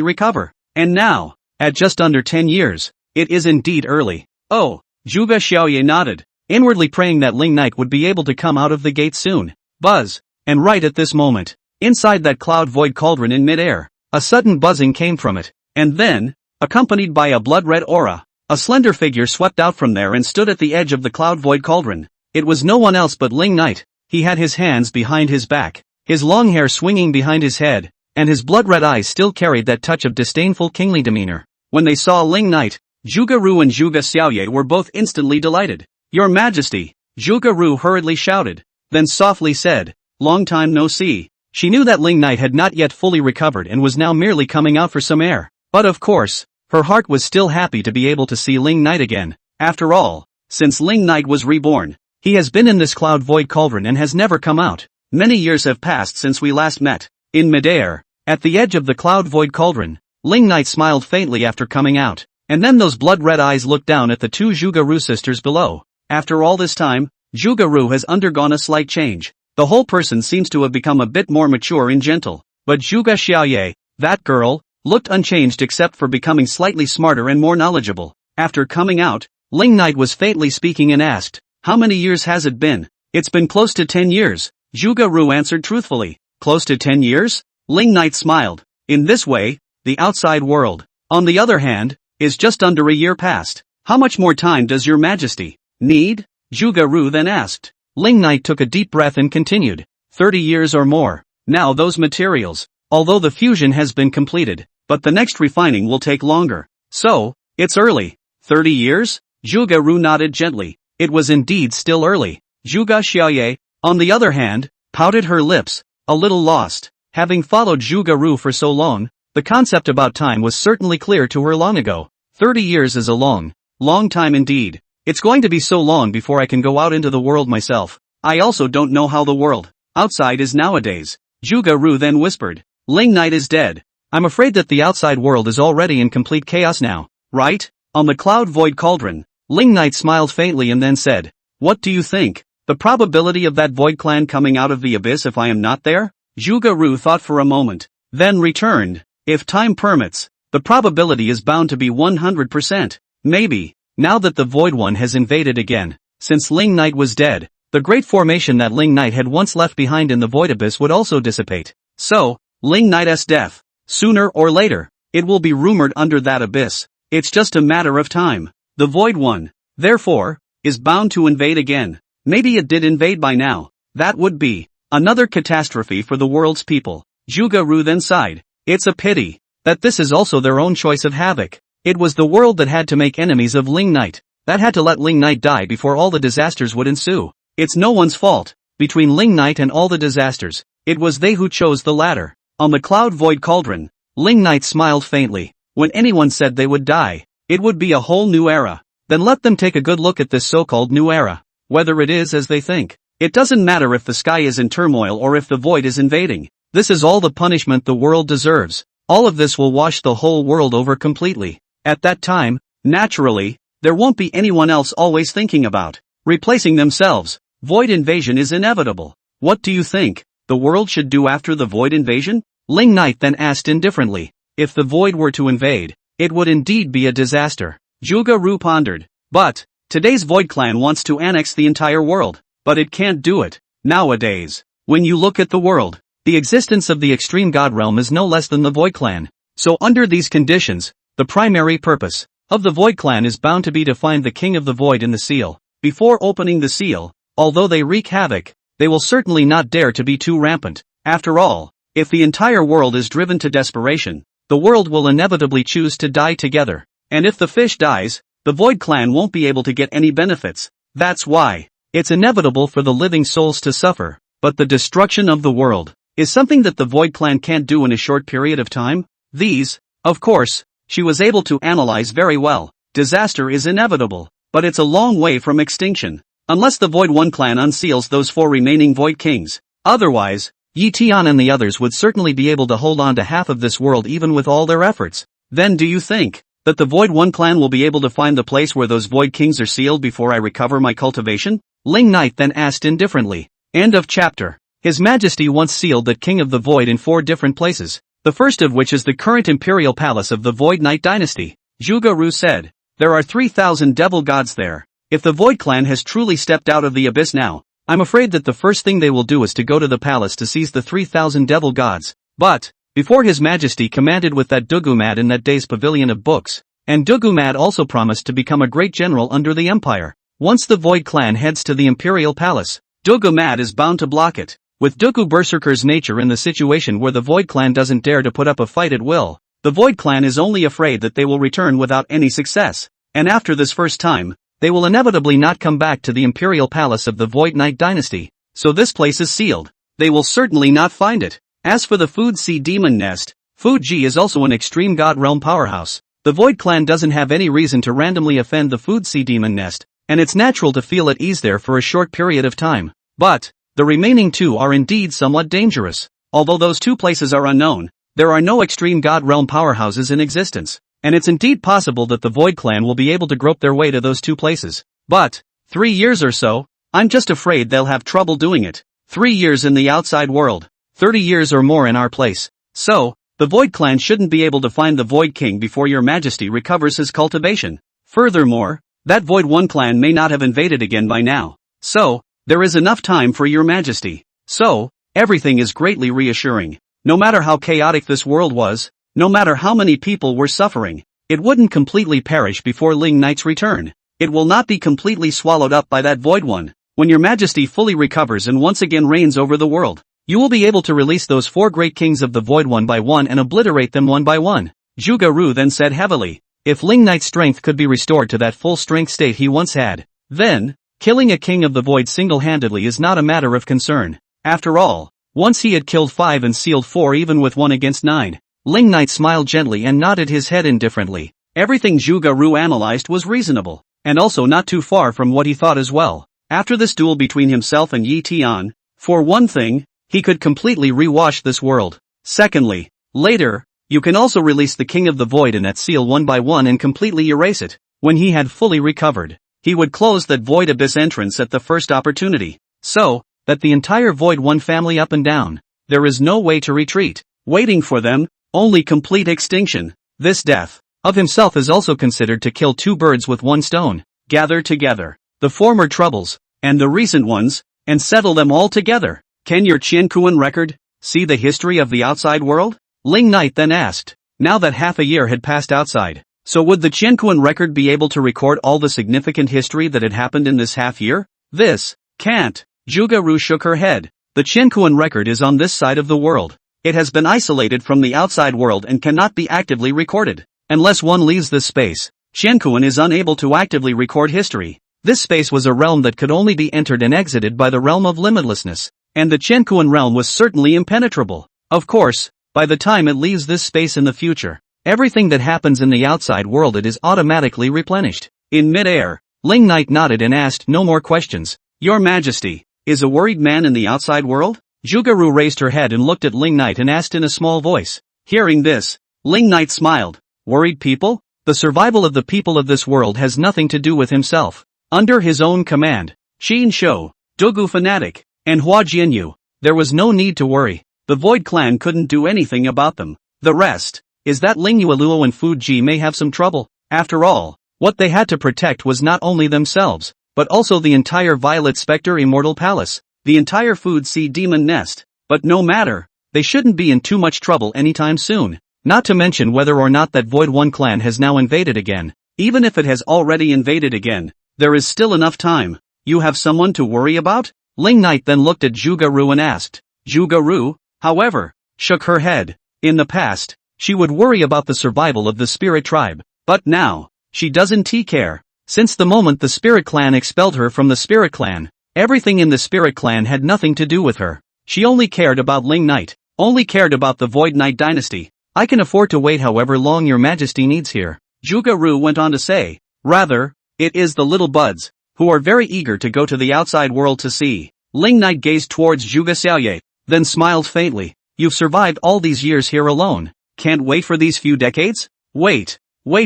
Speaker 1: recover. And now, at just under 10 years, it is indeed early. Oh, Zhuge Xiaoye nodded, inwardly praying that Ling Knight would be able to come out of the gate soon. Buzz. And right at this moment, inside that cloud void cauldron in midair, a sudden buzzing came from it. And then, accompanied by a blood-red aura, a slender figure swept out from there and stood at the edge of the cloud void cauldron. It was no one else but Ling Knight. He had his hands behind his back, his long hair swinging behind his head, and his blood-red eyes still carried that touch of disdainful kingly demeanor. When they saw Ling Knight, Zhuge Ru and Zhuge Xiaoye were both instantly delighted. Your Majesty, Zhuge Ru hurriedly shouted, then softly said, long time no see. She knew that Ling Knight had not yet fully recovered and was now merely coming out for some air. But of course, her heart was still happy to be able to see Ling Knight again. After all, since Ling Knight was reborn, he has been in this cloud void cauldron and has never come out. Many years have passed since we last met. In midair, at the edge of the cloud void cauldron, Ling Knight smiled faintly after coming out, and then those blood-red eyes looked down at the two Zhuge Ru sisters below. After all this time, Zhuge Ru has undergone a slight change. The whole person seems to have become a bit more mature and gentle. But Zhuge Xiaoye, that girl, looked unchanged except for becoming slightly smarter and more knowledgeable. After coming out, Ling Knight was faintly speaking and asked, how many years has it been? It's been close to 10 years, Zhuge Ru answered truthfully. Close to 10 years? Ling Knight smiled. In this way, the outside world, on the other hand, is just under a year past. How much more time does your Majesty need? Zhuge Ru then asked. Ling Knight took a deep breath and continued. 30 years or more. Now those materials, although the fusion has been completed, but the next refining will take longer. So, it's early. 30 years? Zhuge Ru nodded gently. It was indeed still early. Zhuge Xiaoye, on the other hand, pouted her lips, a little lost. Having followed Zhuge Ru for so long, the concept about time was certainly clear to her long ago. 30 years is a long time indeed. It's going to be so long before I can go out into the world myself. I also don't know how the world outside is nowadays. Zhuge Ru then whispered. Ling Knight is dead. I'm afraid that the outside world is already in complete chaos now, right? On the cloud void cauldron, Ling Knight smiled faintly and then said, what do you think? The probability of that void clan coming out of the abyss if I am not there? Zhuge Ru thought for a moment, then returned. If time permits, the probability is bound to be 100%. Maybe, now that the Void One has invaded again, since Ling Knight was dead, the great formation that Ling Knight had once left behind in the Void Abyss would also dissipate. So, Ling Knight's death, sooner or later, it will be rumored under that abyss. It's just a matter of time. The Void One, therefore, is bound to invade again. Maybe it did invade by now. That would be another catastrophe for the world's people. Zhuge Ru then sighed. It's a pity that this is also their own choice of havoc. It was the world that had to make enemies of Ling Knight, that had to let Ling Knight die before all the disasters would ensue. It's no one's fault. Between Ling Knight and all the disasters, it was they who chose the latter. On the cloud void cauldron, Ling Knight smiled faintly. When anyone said they would die, it would be a whole new era. Then let them take a good look at this so-called new era. whether it is as they think. It doesn't matter if the sky is in turmoil or if the void is invading. This is all the punishment the world deserves. All of this will wash the whole world over completely. At that time, naturally, there won't be anyone else always thinking about replacing themselves. Void invasion is inevitable. What do you think the world should do after the void invasion? Ling Knight then asked indifferently. If the void were to invade, it would indeed be a disaster. Zhuge Ru pondered. But today's Void Clan wants to annex the entire world. But it can't do it. Nowadays, when you look at the world, the existence of the extreme god realm is no less than the Void Clan. So under these conditions, the primary purpose of the Void Clan is bound to be to find the King of the Void in the seal. Before opening the seal, although they wreak havoc, they will certainly not dare to be too rampant. After all, if the entire world is driven to desperation, the world will inevitably choose to die together. And if the fish dies, the Void Clan won't be able to get any benefits. That's why it's inevitable for the living souls to suffer. But the destruction of the world is something that the Void Clan can't do in a short period of time. These, of course, she was able to analyze very well. Disaster is inevitable, but it's a long way from extinction. Unless the Void One clan unseals those 4 remaining Void Kings. Otherwise, Yi Tian and the others would certainly be able to hold on to half of this world even with all their efforts. Then do you think that the Void One clan will be able to find the place where those Void Kings are sealed before I recover my cultivation? Ling Knight then asked indifferently. End of chapter. His Majesty once sealed that King of the Void in 4 different places, the first of which is the current imperial palace of the Void Knight dynasty. Zhuge Ru said. There are 3,000 devil gods there. If the Void Clan has truly stepped out of the abyss now, I'm afraid that the first thing they will do is to go to the palace to seize the 3,000 devil gods. But before His Majesty commanded with that Dugumad in that day's pavilion of books, and Dugumad also promised to become a great general under the empire. Once the Void Clan heads to the imperial palace, Dugumad is bound to block it. With Dugu Berserker's nature in the situation where the Void Clan doesn't dare to put up a fight at will, the Void Clan is only afraid that they will return without any success. And after this first time, they will inevitably not come back to the imperial palace of the Void Knight dynasty. So this place is sealed. They will certainly not find it. As for the Food Sea Demon Nest, Fuji is also an extreme god realm powerhouse. The Void Clan doesn't have any reason to randomly offend the Food Sea Demon Nest, and it's natural to feel at ease there for a short period of time. But the remaining 2 are indeed somewhat dangerous. Although those 2 places are unknown, there are no extreme god realm powerhouses in existence. And it's indeed possible that the Void Clan will be able to grope their way to those 2 places. But 3 years or so, I'm just afraid they'll have trouble doing it. 3 years in the outside world, 30 years or more in our place. So, the Void Clan shouldn't be able to find the Void King before Your Majesty recovers his cultivation. Furthermore, that Void One clan may not have invaded again by now. So, there is enough time for Your Majesty. So, everything is greatly reassuring. No matter how chaotic this world was, no matter how many people were suffering, it wouldn't completely perish before Ling Knight's return. It will not be completely swallowed up by that Void One. When Your Majesty fully recovers and once again reigns over the world, you will be able to release those 4 great kings of the Void one by one and obliterate them one by one. Zhuge Ru then said heavily. If Ling Knight's strength could be restored to that full strength state he once had, then, killing a king of the Void single-handedly is not a matter of concern. After all, once he had killed 5 and sealed 4 even with 1 against 9. Ling Knight smiled gently and nodded his head indifferently. Everything Zhuge Ru analyzed was reasonable, and also not too far from what he thought as well. After this duel between himself and Yi Tian, for one thing, he could completely rewash this world. Secondly, later, you can also release the King of the Void in that seal one by one and completely erase it. When he had fully recovered, he would close that Void Abyss entrance at the first opportunity. So, that the entire Void One family up and down, there is no way to retreat. Waiting for them, only complete extinction. This death of himself is also considered to kill 2 birds with 1 stone. Gather together the former troubles and the recent ones, and settle them all together. Can your Qiankuan record see the history of the outside world? Ling Knight then asked. Now that half a year had passed outside, so would the Qiankuan record be able to record all the significant history that had happened in this half year? This can't. Zhuge Ru shook her head. The Qiankuan record is on this side of the world. It has been isolated from the outside world and cannot be actively recorded. Unless one leaves this space, Qiankuan is unable to actively record history. This space was a realm that could only be entered and exited by the realm of limitlessness, and the Qiankuan realm was certainly impenetrable. Of course, by the time it leaves this space in the future, everything that happens in the outside world it is automatically replenished. In mid-air, Ling Knight nodded and asked no more questions. Your Majesty, is a worried man in the outside world? Zhuge-Ru raised her head and looked at Ling Knight and asked in a small voice. Hearing this, Ling Knight smiled. Worried people? The survival of the people of this world has nothing to do with himself. Under his own command, Qin Shou, Dugu fanatic, and Hua Jianyu, there was no need to worry. The Void Clan couldn't do anything about them. The rest is that Ling Yueluo and Fu Ji may have some trouble. After all, what they had to protect was not only themselves, but also the entire Violet Spectre Immortal Palace, the entire Food Sea Demon Nest. But no matter, they shouldn't be in too much trouble anytime soon. Not to mention whether or not that Void One clan has now invaded again. Even if it has already invaded again, there is still enough time. You have someone to worry about? Ling Knight then looked at Zhuge-Ru and asked. Zhuge-Ru, however, shook her head. In the past, she would worry about the survival of the Spirit Tribe. But now, she doesn't care. Since the moment the Spirit Clan expelled her from the Spirit Clan, everything in the Spirit Clan had nothing to do with her. She only cared about Ling Knight, only cared about the Void Knight dynasty. I can afford to wait however long your majesty needs here. Zhuge-Ru went on to say. Rather, it is the little buds, who are very eager to go to the outside world to see. Ling Knight gazed towards Zhuge Xiaoye, then smiled faintly. You've survived all these years here alone. Can't wait for these few decades? Wait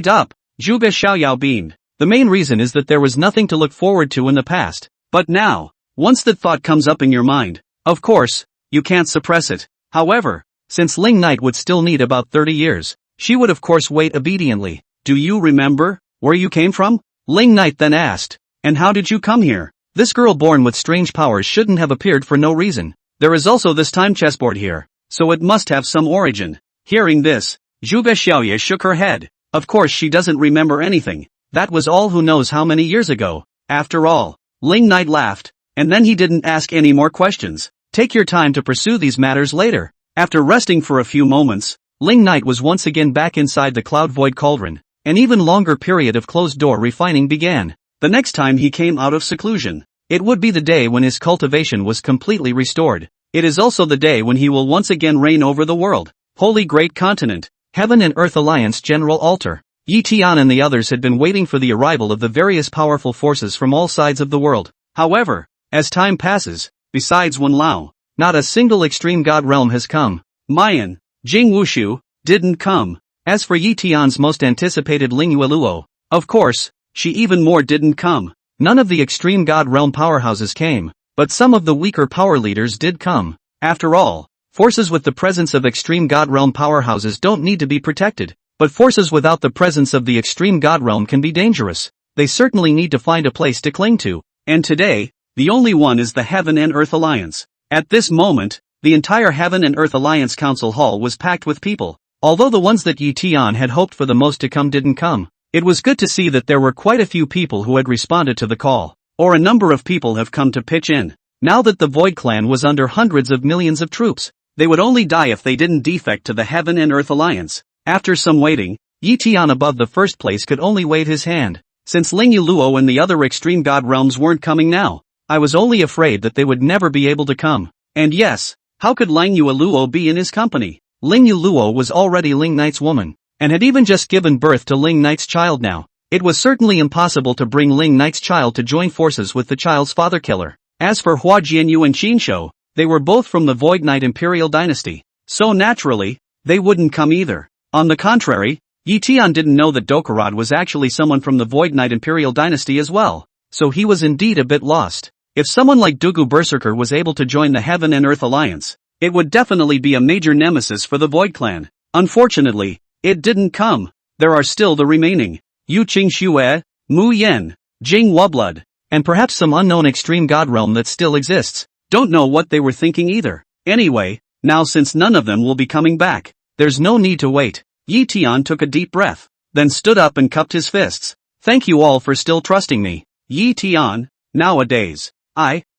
Speaker 1: up. Zhuge Xiaoyao beamed. The main reason is that there was nothing to look forward to in the past. But now, once that thought comes up in your mind, of course, you can't suppress it. However, since Ling Knight would still need about 30 years, she would of course wait obediently. Do you remember where you came from? Ling Knight then asked. And how did you come here? This girl born with strange powers shouldn't have appeared for no reason. There is also this time chessboard here, so it must have some origin. Hearing this, Zhuge Xiaoye shook her head. Of course she doesn't remember anything. That was all who knows how many years ago. After all, Ling Knight laughed, and then he didn't ask any more questions. Take your time to pursue these matters later. After resting for a few moments, Ling Knight was once again back inside the Cloud Void Cauldron. An even longer period of closed-door refining began. The next time he came out of seclusion, it would be the day when his cultivation was completely restored. It is also the day when he will once again reign over the world. Holy Great Continent, Heaven and Earth Alliance General Altar. Yi Tian and the others had been waiting for the arrival of the various powerful forces from all sides of the world. However, as time passes, besides Wen Lao, not a single extreme god realm has come. Mayan, Jing Wushu, didn't come. As for Yi Tian's most anticipated Ling Yueluo, of course, she even more didn't come. None of the extreme god realm powerhouses came, but some of the weaker power leaders did come. After all, forces with the presence of extreme god realm powerhouses don't need to be protected, but forces without the presence of the extreme god realm can be dangerous. They certainly need to find a place to cling to. And today, the only one is the Heaven and Earth Alliance. At this moment, the entire Heaven and Earth Alliance Council Hall was packed with people. Although the ones that Yi Tian had hoped for the most to come didn't come, it was good to see that there were quite a few people who had responded to the call, or a number of people have come to pitch in. Now that the Void Clan was under hundreds of millions of troops, they would only die if they didn't defect to the Heaven and Earth Alliance. After some waiting, Yi Tian above the first place could only wave his hand. Since Ling Yueluo and the other extreme god realms weren't coming now, I was only afraid that they would never be able to come. And yes, how could Ling Yueluo be in his company? Ling Yueluo was already Ling Knight's woman, and had even just given birth to Ling Knight's child now. It was certainly impossible to bring Ling Knight's child to join forces with the child's father killer. As for Hua Jianyu and Qin Shou, they were both from the Void Knight Imperial Dynasty, so naturally, they wouldn't come either. On the contrary, Yi Tian didn't know that Dokkarad was actually someone from the Void Knight Imperial Dynasty as well, so he was indeed a bit lost. If someone like Dugu Berserker was able to join the Heaven and Earth Alliance, it would definitely be a major nemesis for the Void Clan. Unfortunately, it didn't come. There are still the remaining Yu Qing Xue, Mu Yen, Jing Wublood, and perhaps some unknown extreme god realm that still exists. Don't know what they were thinking either. Anyway, now since none of them will be coming back, there's no need to wait. Yi Tian took a deep breath, then stood up and cupped his fists. Thank you all for still trusting me. Yi Tian, nowadays,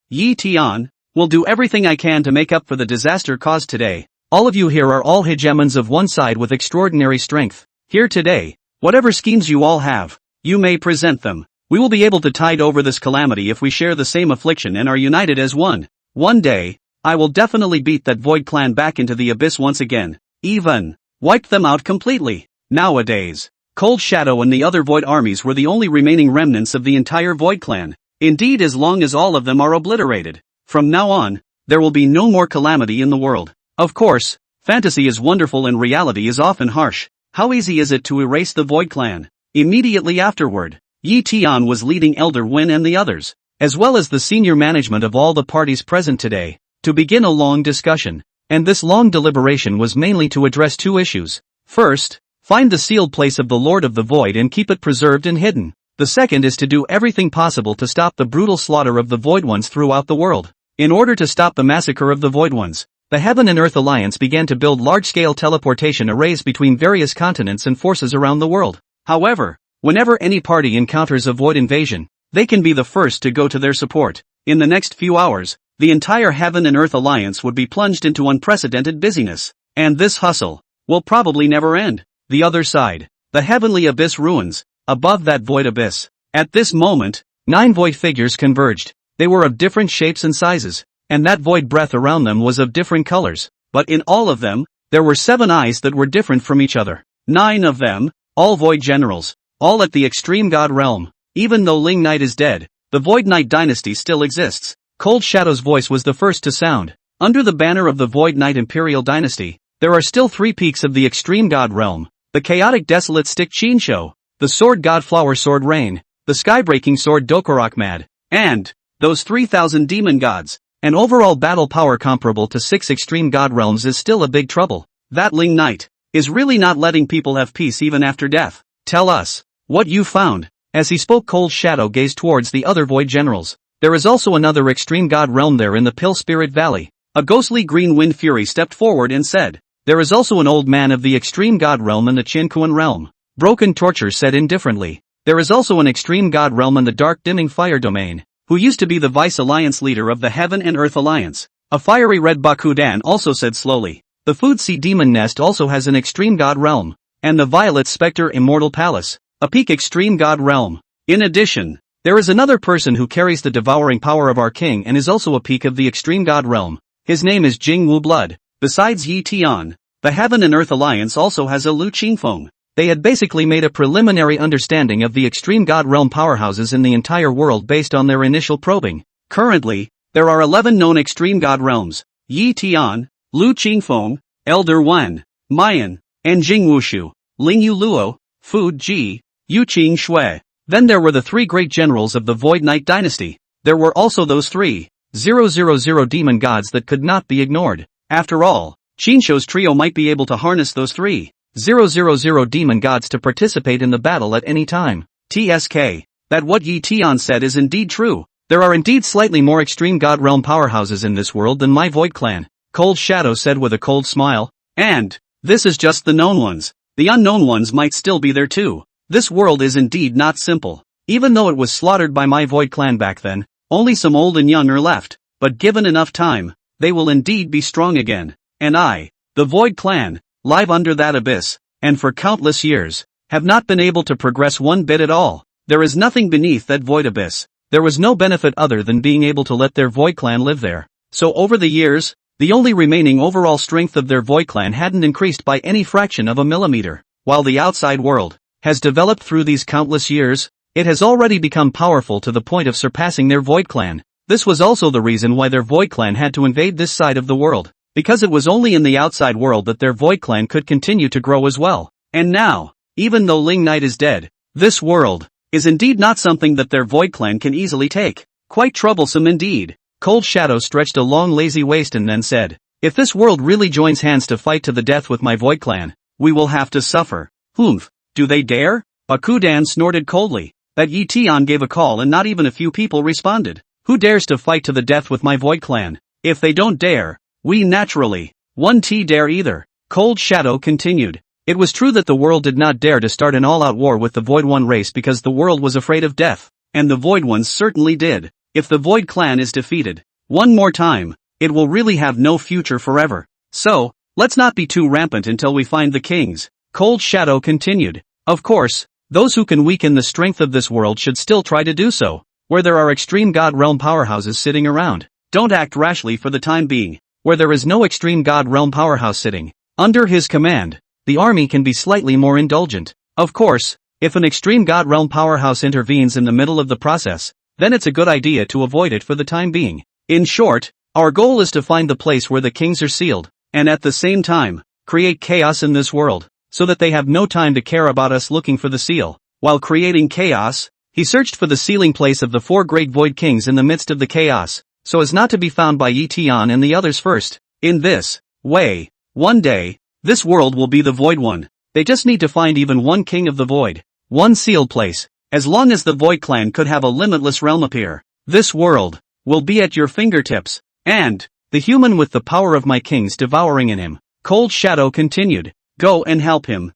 Speaker 1: Yi Tian, will do everything I can to make up for the disaster caused today. All of you here are all hegemons of one side with extraordinary strength. Here today, whatever schemes you all have, you may present them. We will be able to tide over this calamity if we share the same affliction and are united as one. One day, I will definitely beat that Void Clan back into the abyss once again. Even wipe them out completely. Nowadays, Cold Shadow and the other Void armies were the only remaining remnants of the entire Void Clan. Indeed, as long as all of them are obliterated. From now on, there will be no more calamity in the world. Of course, fantasy is wonderful and reality is often harsh. How easy is it to erase the Void Clan? Immediately afterward, Yi Tian was leading Elder Wen and the others, as well as the senior management of all the parties present today, to begin a long discussion. And this long deliberation was mainly to address two issues. First, find the sealed place of the Lord of the Void and keep it preserved and hidden. The second is to do everything possible to stop the brutal slaughter of the Void Ones throughout the world. In order to stop the massacre of the Void Ones, the Heaven and Earth Alliance began to build large-scale teleportation arrays between various continents and forces around the world. However, whenever any party encounters a Void invasion, they can be the first to go to their support. In the next few hours, the entire Heaven and Earth Alliance would be plunged into unprecedented busyness. And this hustle will probably never end. The other side, the Heavenly Abyss ruins, above that Void Abyss. At this moment, 9 Void figures converged. They were of different shapes and sizes, and that Void breath around them was of different colors. But in all of them, there were 7 eyes that were different from each other. 9 of them, all Void generals, all at the extreme god realm. Even though Ling Knight is dead, the Void Knight dynasty still exists. Cold Shadow's voice was the first to sound. Under the banner of the Void Knight Imperial Dynasty, there are still 3 peaks of the extreme god realm: the chaotic desolate stick Chinsho, the sword god Flower Sword Rain, the skybreaking sword Dokurak Mad, and those 3,000 demon gods. An overall battle power comparable to 6 extreme god realms is still a big trouble. That Ling Knight is really not letting people have peace even after death. Tell us what you found. As he spoke, Cold Shadow gazed towards the other Void generals. There is also another extreme god realm there in the Pill Spirit Valley. A ghostly green wind fury stepped forward and said, there is also an old man of the extreme god realm in the Chinkuan realm. Broken Torture said indifferently, there is also an extreme god realm in the dark dimming fire domain, who used to be the vice alliance leader of the Heaven and Earth Alliance. A fiery red Bakudan also said slowly, the Food Sea Demon Nest also has an extreme god realm, and the Violet Spectre Immortal Palace, a peak extreme god realm. In addition, there is another person who carries the devouring power of our king and is also a peak of the extreme god realm. His name is Jing Wu Blood. Besides Yi Tian, the Heaven and Earth Alliance also has a Lu Qingfeng. They had basically made a preliminary understanding of the extreme god realm powerhouses in the entire world based on their initial probing. Currently, there are 11 known extreme god realms: Yi Tian, Lu Qingfeng, Elder Wen, Mayan, and Jing Wushu, Ling Yu Luo, Fu Ji, Yu Qing Shui. Then there were the 3 great generals of the Void Knight dynasty. There were also those 3,000 demon gods that could not be ignored. After all, Chinsho's trio might be able to harness those 3,000 demon gods to participate in the battle at any time. TSK. That what Yi Tian said is indeed true. There are indeed slightly more extreme god realm powerhouses in this world than my Void Clan, Cold Shadow said with a cold smile. And this is just the known ones. The unknown ones might still be there too. This world is indeed not simple. Even though it was slaughtered by my Void Clan back then, only some old and young are left. But given enough time, they will indeed be strong again. And I, the Void Clan, live under that abyss, and for countless years, have not been able to progress one bit at all. There is nothing beneath that Void Abyss. There was no benefit other than being able to let their Void Clan live there. So over the years, the only remaining overall strength of their Void Clan hadn't increased by any fraction of a millimeter. While the outside world has developed through these countless years, it has already become powerful to the point of surpassing their Void Clan. This was also the reason why their Void Clan had to invade this side of the world, because it was only in the outside world that their Void Clan could continue to grow as well. And now, even though Ling Knight is dead, this world is indeed not something that their Void Clan can easily take. Quite troublesome indeed. Cold Shadow stretched a long lazy waist and then said, if this world really joins hands to fight to the death with my Void Clan, we will have to suffer. Humph. Do they dare? Bakudan snorted coldly. That Yi Tian gave a call and not even a few people responded. Who dares to fight to the death with my Void Clan? If they don't dare, we naturally won't dare either. Cold Shadow continued. It was true that the world did not dare to start an all-out war with the Void One race because the world was afraid of death. And the Void Ones certainly did. If the Void Clan is defeated one more time, it will really have no future forever. So, let's not be too rampant until we find the kings. Cold Shadow continued. Of course, those who can weaken the strength of this world should still try to do so. Where there are extreme god realm powerhouses sitting around, don't act rashly for the time being. Where there is no extreme god realm powerhouse sitting under his command, the army can be slightly more indulgent. Of course, if an extreme god realm powerhouse intervenes in the middle of the process, then it's a good idea to avoid it for the time being. In short, our goal is to find the place where the kings are sealed, and at the same time, create chaos in this world, so that they have no time to care about us looking for the seal. While creating chaos, he searched for the sealing place of the 4 great void kings in the midst of the chaos, so as not to be found by Yi Tian and the others first. In this way, one day, this world will be the void one. They just need to find even one king of the void, one sealed place. As long as the Void Clan could have a limitless realm appear, this world will be at your fingertips, and the human with the power of my kings devouring in him. Cold Shadow continued, go and help him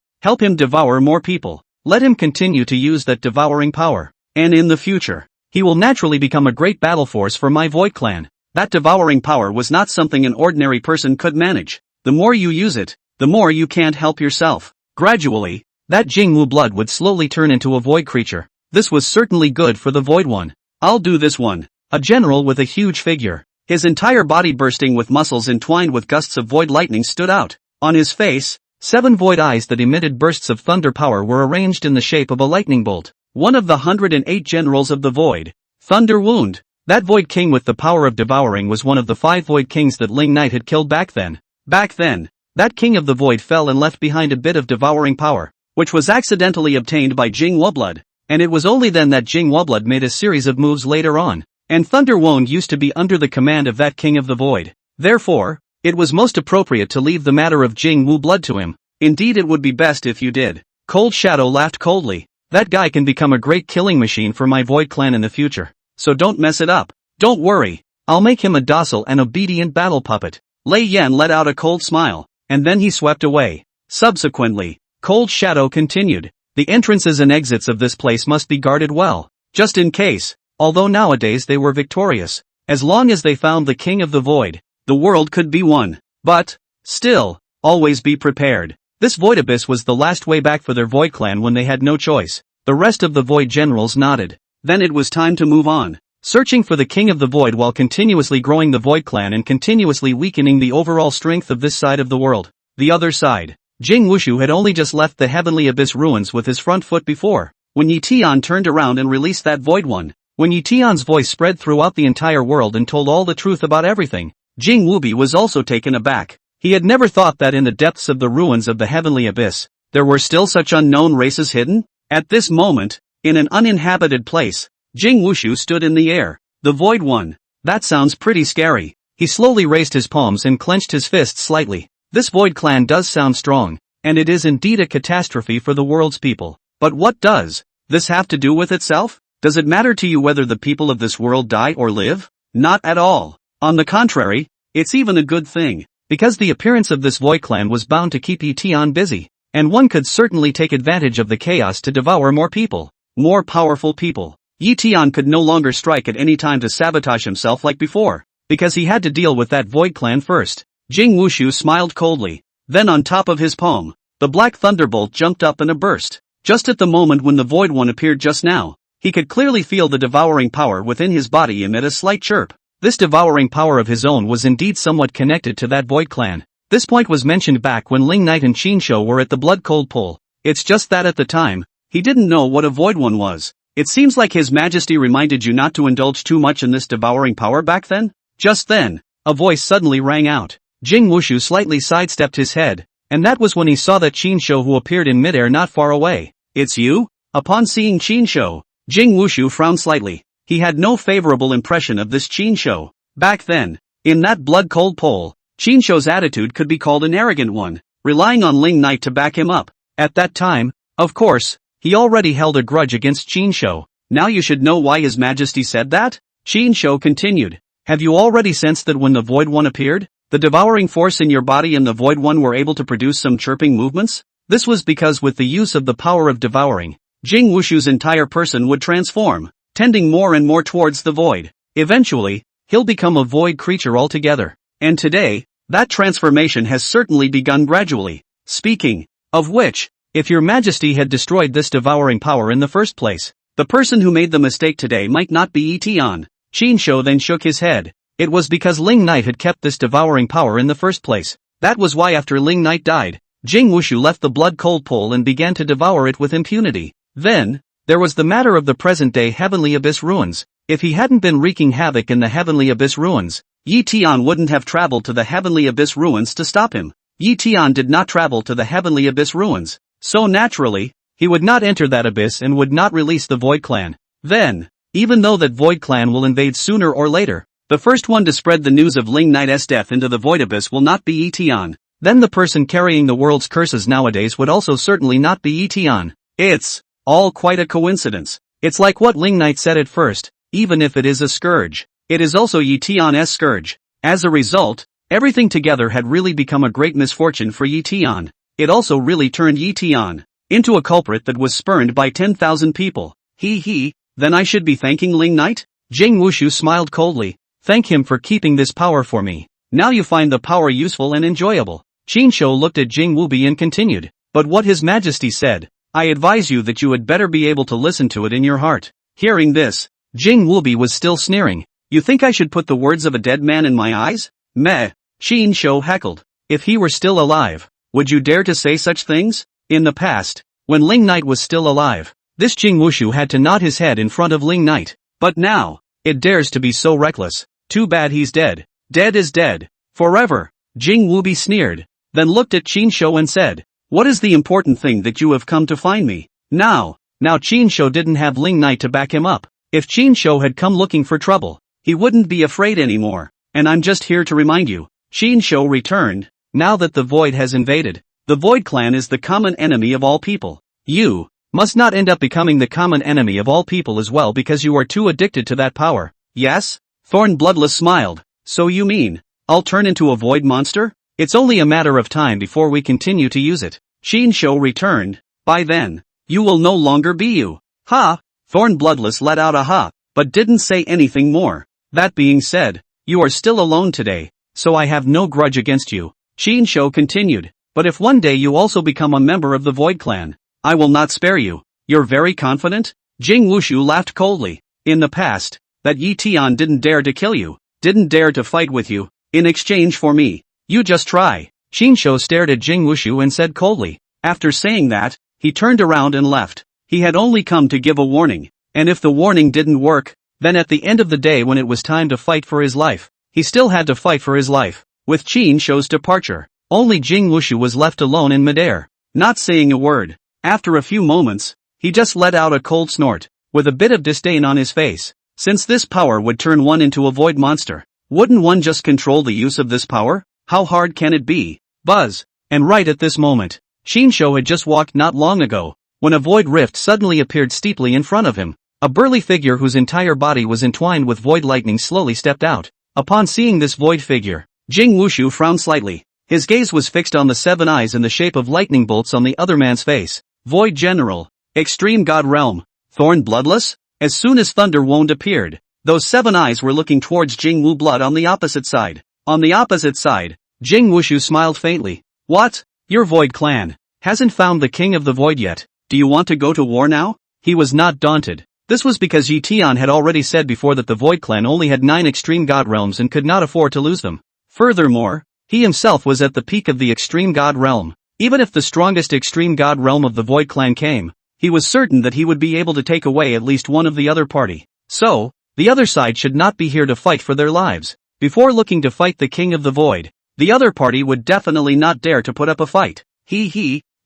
Speaker 1: devour more people. Let him continue to use that devouring power, and in the future, he will naturally become a great battle force for my Void Clan. That devouring power was not something an ordinary person could manage. The more you use it, the more you can't help yourself. Gradually, that Jingwu blood would slowly turn into a void creature. This was certainly good for the Void One. I'll do this one. A general with a huge figure, his entire body bursting with muscles entwined with gusts of void lightning stood out. On his face, 7 void eyes that emitted bursts of thunder power were arranged in the shape of a lightning bolt. One of the 108 generals of the void, Thunder Wound. That void king with the power of devouring was one of the 5 void kings that Ling Knight had killed back then. Back then, that king of the void fell and left behind a bit of devouring power, which was accidentally obtained by Jinghua blood, and it was only then that Jinghua blood made a series of moves later on, and Thunder Wound used to be under the command of that king of the void. Therefore, it was most appropriate to leave the matter of Jingwu blood to him. Indeed, it would be best if you did. Cold Shadow laughed coldly. That guy can become a great killing machine for my Void Clan in the future, so don't mess it up. Don't worry, I'll make him a docile and obedient battle puppet. Lei Yan let out a cold smile, and then he swept away. Subsequently, Cold Shadow continued, the entrances and exits of this place must be guarded well, just in case, although nowadays they were victorious. As long as they found the King of the Void, the world could be won. But, still, always be prepared. This Void Abyss was the last way back for their Void Clan when they had no choice. The rest of the Void generals nodded. Then it was time to move on, searching for the King of the Void while continuously growing the Void Clan and continuously weakening the overall strength of this side of the world. The other side. Jing Wushu had only just left the Heavenly Abyss ruins with his front foot before, when Yi Tian turned around and released that Void One. When Yi Tian's voice spread throughout the entire world and told all the truth about everything, Jing Wubi was also taken aback. He had never thought that in the depths of the ruins of the Heavenly Abyss, there were still such unknown races hidden. At this moment, in an uninhabited place, Jing Wushu stood in the air. The Void One. That sounds pretty scary. He slowly raised his palms and clenched his fists slightly. This Void Clan does sound strong, and it is indeed a catastrophe for the world's people. But what does this have to do with itself? Does it matter to you whether the people of this world die or live? Not at all. On the contrary, it's even a good thing, because the appearance of this Void Clan was bound to keep Yi Tian busy, and one could certainly take advantage of the chaos to devour more people, more powerful people. Yi Tian could no longer strike at any time to sabotage himself like before, because he had to deal with that Void Clan first. Jing Wushu smiled coldly. Then on top of his palm, the black thunderbolt jumped up in a burst. Just at the moment when the Void One appeared just now, he could clearly feel the devouring power within his body emit a slight chirp. This devouring power of his own was indeed somewhat connected to that Void Clan. This point was mentioned back when Ling Knight and Qin Shou were at the Blood Cold Pool. It's just that at the time, he didn't know what a Void One was. It seems like His Majesty reminded you not to indulge too much in this devouring power back then? Just then, a voice suddenly rang out. Jing Wushu slightly sidestepped his head, and that was when he saw that Qin Shou who appeared in midair not far away. It's you? Upon seeing Qin Shou, Jing Wushu frowned slightly. He had no favorable impression of this Qin Shou. Back then, in that blood-cold poll, Qin Shou's attitude could be called an arrogant one, relying on Ling Knight to back him up. At that time, of course, he already held a grudge against Qin Shou. Now you should know why His Majesty said that? Qin Shou continued. Have you already sensed that when the Void One appeared, the devouring force in your body and the Void One were able to produce some chirping movements? This was because with the use of the power of devouring, Jing Wushu's entire person would transform, tending more and more towards the void. Eventually, he'll become a void creature altogether. And today, that transformation has certainly begun gradually. Speaking of which, if your Majesty had destroyed this devouring power in the first place, the person who made the mistake today might not be Yi Tian. Qin Shou then shook his head. It was because Ling Knight had kept this devouring power in the first place. That was why after Ling Knight died, Jing Wushu left the blood cold pool and began to devour it with impunity. Then, there was the matter of the present-day Heavenly Abyss ruins. If he hadn't been wreaking havoc in the Heavenly Abyss ruins, Yi Tian wouldn't have traveled to the Heavenly Abyss ruins to stop him. Yi Tian did not travel to the Heavenly Abyss ruins, so naturally, he would not enter that abyss and would not release the Void Clan. Then, even though that Void Clan will invade sooner or later, the first one to spread the news of Ling Knight's death into the Void Abyss will not be Yi Tian. Then the person carrying the world's curses nowadays would also certainly not be Yi Tian. It's all quite a coincidence. It's like what Ling Knight said at first, even if it is a scourge, it is also Yi Tian's scourge. As a result, everything together had really become a great misfortune for Yi Tian. It also really turned Yi Tian into a culprit that was spurned by 10,000 people. Then I should be thanking Ling Knight? Jing Wushu smiled coldly. Thank him for keeping this power for me. Now you find the power useful and enjoyable. Qin Shou looked at Jing Wubi and continued. But what His Majesty said, I advise you that you had better be able to listen to it in your heart. Hearing this, Jing Wubi was still sneering. You think I should put the words of a dead man in my eyes? Meh. Qin Shou heckled. If he were still alive, would you dare to say such things? In the past, when Ling Knight was still alive, this Jing Wushu had to nod his head in front of Ling Knight. But now, it dares to be so reckless. Too bad he's dead. Dead is dead. Forever. Jing Wubi sneered, then looked at Qin Shou and said, what is the important thing that you have come to find me? Now Qin Shou didn't have Ling Knight to back him up. If Qin Shou had come looking for trouble, he wouldn't be afraid anymore. And I'm just here to remind you. Qin Shou returned, now that the Void has invaded. The Void Clan is the common enemy of all people. You must not end up becoming the common enemy of all people as well because you are too addicted to that power. Yes? Thorn Bloodless smiled. So you mean, I'll turn into a void monster? It's only a matter of time before we continue to use it. Qin Shou returned. By then, you will no longer be you. Ha! Thorn Bloodless let out a ha, but didn't say anything more. That being said, you are still alone today, so I have no grudge against you. Qin Shou continued. But if one day you also become a member of the Void Clan, I will not spare you. You're very confident? Jing Wushu laughed coldly. In the past, that Yi Tian didn't dare to kill you, didn't dare to fight with you, in exchange for me. You just try. Qin Shou stared at Jing Wushu and said coldly. After saying that, he turned around and left. He had only come to give a warning, and if the warning didn't work, then at the end of the day when it was time to fight for his life, he still had to fight for his life. With Qin Shou's departure, only Jing Wushu was left alone in midair, not saying a word. After a few moments, he just let out a cold snort, with a bit of disdain on his face. Since this power would turn one into a void monster, wouldn't one just control the use of this power? How hard can it be? Buzz. And right at this moment, Qin Shou had just walked not long ago, when a void rift suddenly appeared steeply in front of him. A burly figure whose entire body was entwined with void lightning slowly stepped out. Upon seeing this void figure, Jing Wushu frowned slightly. His gaze was fixed on the 7 eyes in the shape of lightning bolts on the other man's face. Void General. Extreme God Realm. Thorn Bloodless? As soon as Thunder Wound appeared, those 7 eyes were looking towards Jing Wu Blood on the opposite side. On the opposite side, Jing Wushu smiled faintly. What? Your Void Clan hasn't found the King of the Void yet. Do you want to go to war now? He was not daunted. This was because Yi Tian had already said before that the Void Clan only had 9 extreme god realms and could not afford to lose them. Furthermore, he himself was at the peak of the extreme god realm. Even if the strongest extreme god realm of the Void Clan came, he was certain that he would be able to take away at least one of the other party. So, the other side should not be here to fight for their lives. Before looking to fight the King of the Void, the other party would definitely not dare to put up a fight.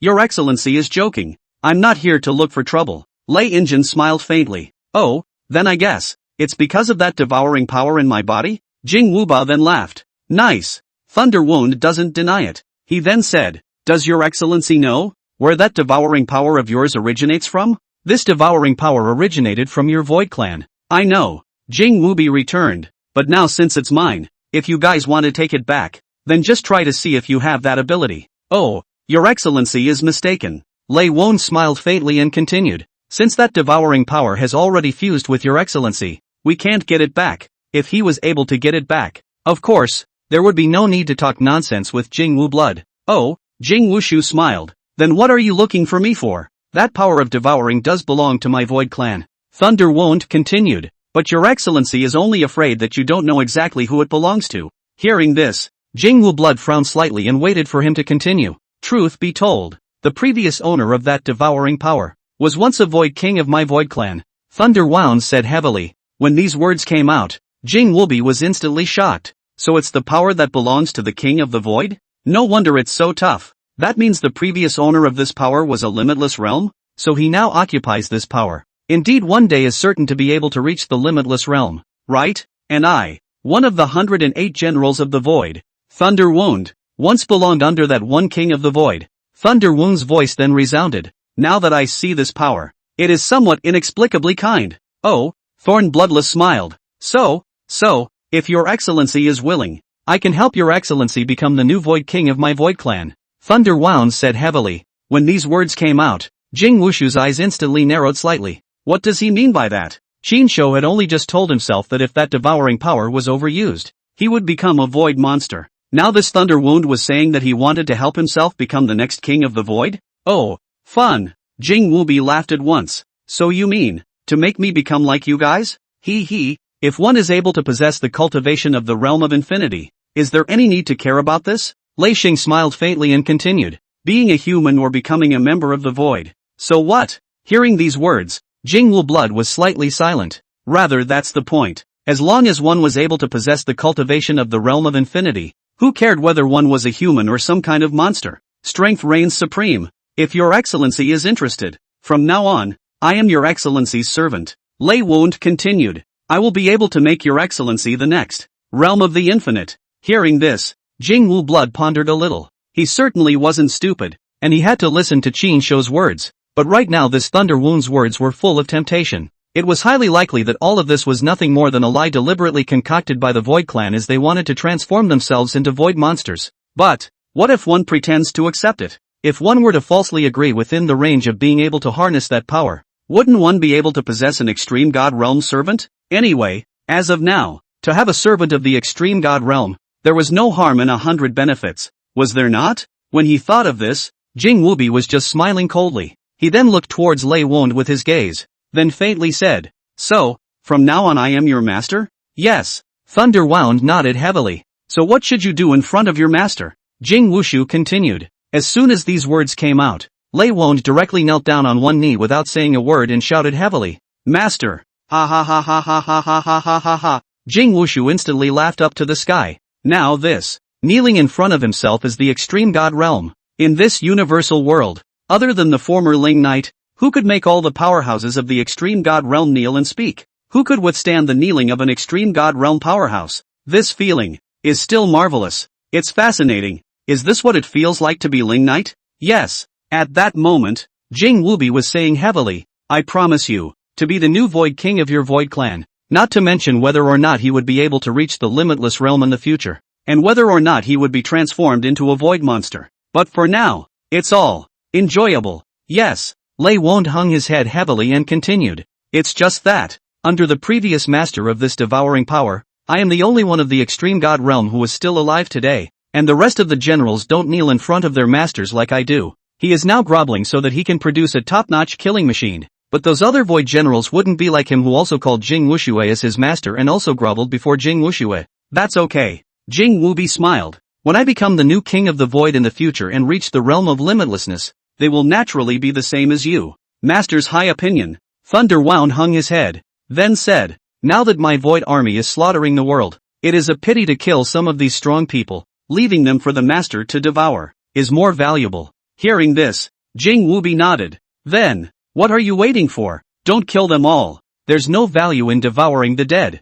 Speaker 1: Your Excellency is joking. I'm not here to look for trouble. Lei Injin smiled faintly. Oh, then I guess, it's because of that devouring power in my body? Jing Wuba then laughed. Nice. Thunder Wound doesn't deny it. He then said, does your Excellency know where that devouring power of yours originates from? This devouring power originated from your Void Clan. I know. Jing Wubi returned. But now since it's mine, if you guys want to take it back, then just try to see if you have that ability. Oh, your Excellency is mistaken. Lei Won smiled faintly and continued. Since that devouring power has already fused with your Excellency, we can't get it back. If he was able to get it back, of course, there would be no need to talk nonsense with Jing Wu Blood. Oh, Jing Wushu smiled. Then what are you looking for me for? That power of devouring does belong to my Void Clan. Thunder Wound continued. But your Excellency is only afraid that you don't know exactly who it belongs to. Hearing this, Jing Wu Blood frowned slightly and waited for him to continue. Truth be told, the previous owner of that devouring power was once a Void King of my Void Clan. Thunder Wound said heavily. When these words came out, Jing Wubi was instantly shocked. So it's the power that belongs to the King of the Void? No wonder it's so tough. That means the previous owner of this power was a limitless realm? So he now occupies this power. Indeed, one day is certain to be able to reach the limitless realm, right? And I, one of the 108 generals of the Void, Thunder Wound, once belonged under that one King of the Void. Thunder Wound's voice then resounded. Now that I see this power, it is somewhat inexplicably kind. Oh, Thorn Bloodless smiled. So, if your excellency is willing, I can help your excellency become the new Void King of my Void clan. Thunder Wound said heavily. When these words came out, Jing Wushu's eyes instantly narrowed slightly. What does he mean by that? Qin Shou had only just told himself that if that devouring power was overused, he would become a Void monster. Now this Thunder Wound was saying that he wanted to help himself become the next King of the Void? Oh, fun. Jing Wubi laughed at once. So you mean, to make me become like you guys? Hee. If one is able to possess the cultivation of the realm of infinity, is there any need to care about this? Lei Xing smiled faintly and continued. Being a human or becoming a member of the Void. So what? Hearing these words, Jing Wu blood was slightly silent. Rather, that's the point. As long as one was able to possess the cultivation of the realm of infinity, who cared whether one was a human or some kind of monster? Strength reigns supreme. If your excellency is interested, from now on, I am your excellency's servant. Lei Wound continued. I will be able to make your excellency the next realm of the infinite. Hearing this, Jing Wu blood pondered a little. He certainly wasn't stupid, and he had to listen to Qin Shou's words. But right now this Thunder Wound's words were full of temptation. It was highly likely that all of this was nothing more than a lie deliberately concocted by the Void Clan as they wanted to transform themselves into Void monsters. But, what if one pretends to accept it? If one were to falsely agree within the range of being able to harness that power, wouldn't one be able to possess an Extreme God Realm servant? Anyway, as of now, to have a servant of the Extreme God Realm, there was no harm in 100 benefits, was there not? When he thought of this, Jing Wubi was just smiling coldly. He then looked towards Lei Wound with his gaze, then faintly said, So, from now on I am your master? Yes. Thunder Wound nodded heavily. So what should you do in front of your master? Jing Wushu continued. As soon as these words came out, Lei Wound directly knelt down on one knee without saying a word and shouted heavily, Master! Ha ha ha ha ha ha ha ha ha ha ha. Jing Wushu instantly laughed up to the sky. Now this, kneeling in front of himself is the Extreme God Realm. In this universal world, other than the former Ling Knight, who could make all the powerhouses of the Extreme God Realm kneel and speak? Who could withstand the kneeling of an Extreme God Realm powerhouse? This feeling is still marvelous. It's fascinating. Is this what it feels like to be Ling Knight? Yes. At that moment, Jing Wubi was saying heavily, I promise you, to be the new Void King of your Void clan. Not to mention whether or not he would be able to reach the limitless realm in the future. And whether or not he would be transformed into a Void monster. But for now, it's all enjoyable. Yes. Lei Wound hung his head heavily and continued. It's just that, under the previous master of this devouring power, I am the only one of the Extreme God Realm who is still alive today, and the rest of the generals don't kneel in front of their masters like I do. He is now groveling so that he can produce a top-notch killing machine. But those other Void generals wouldn't be like him who also called Jing Wushue as his master and also groveled before Jing Wushue. That's okay. Jing Wubi smiled. When I become the new King of the Void in the future and reach the realm of limitlessness, they will naturally be the same as you. Master's high opinion. Thunder Wound hung his head, then said, Now that my Void army is slaughtering the world, it is a pity to kill some of these strong people, leaving them for the master to devour, is more valuable. Hearing this, Jing Wubi nodded. Then, what are you waiting for? Don't kill them all. There's no value in devouring the dead.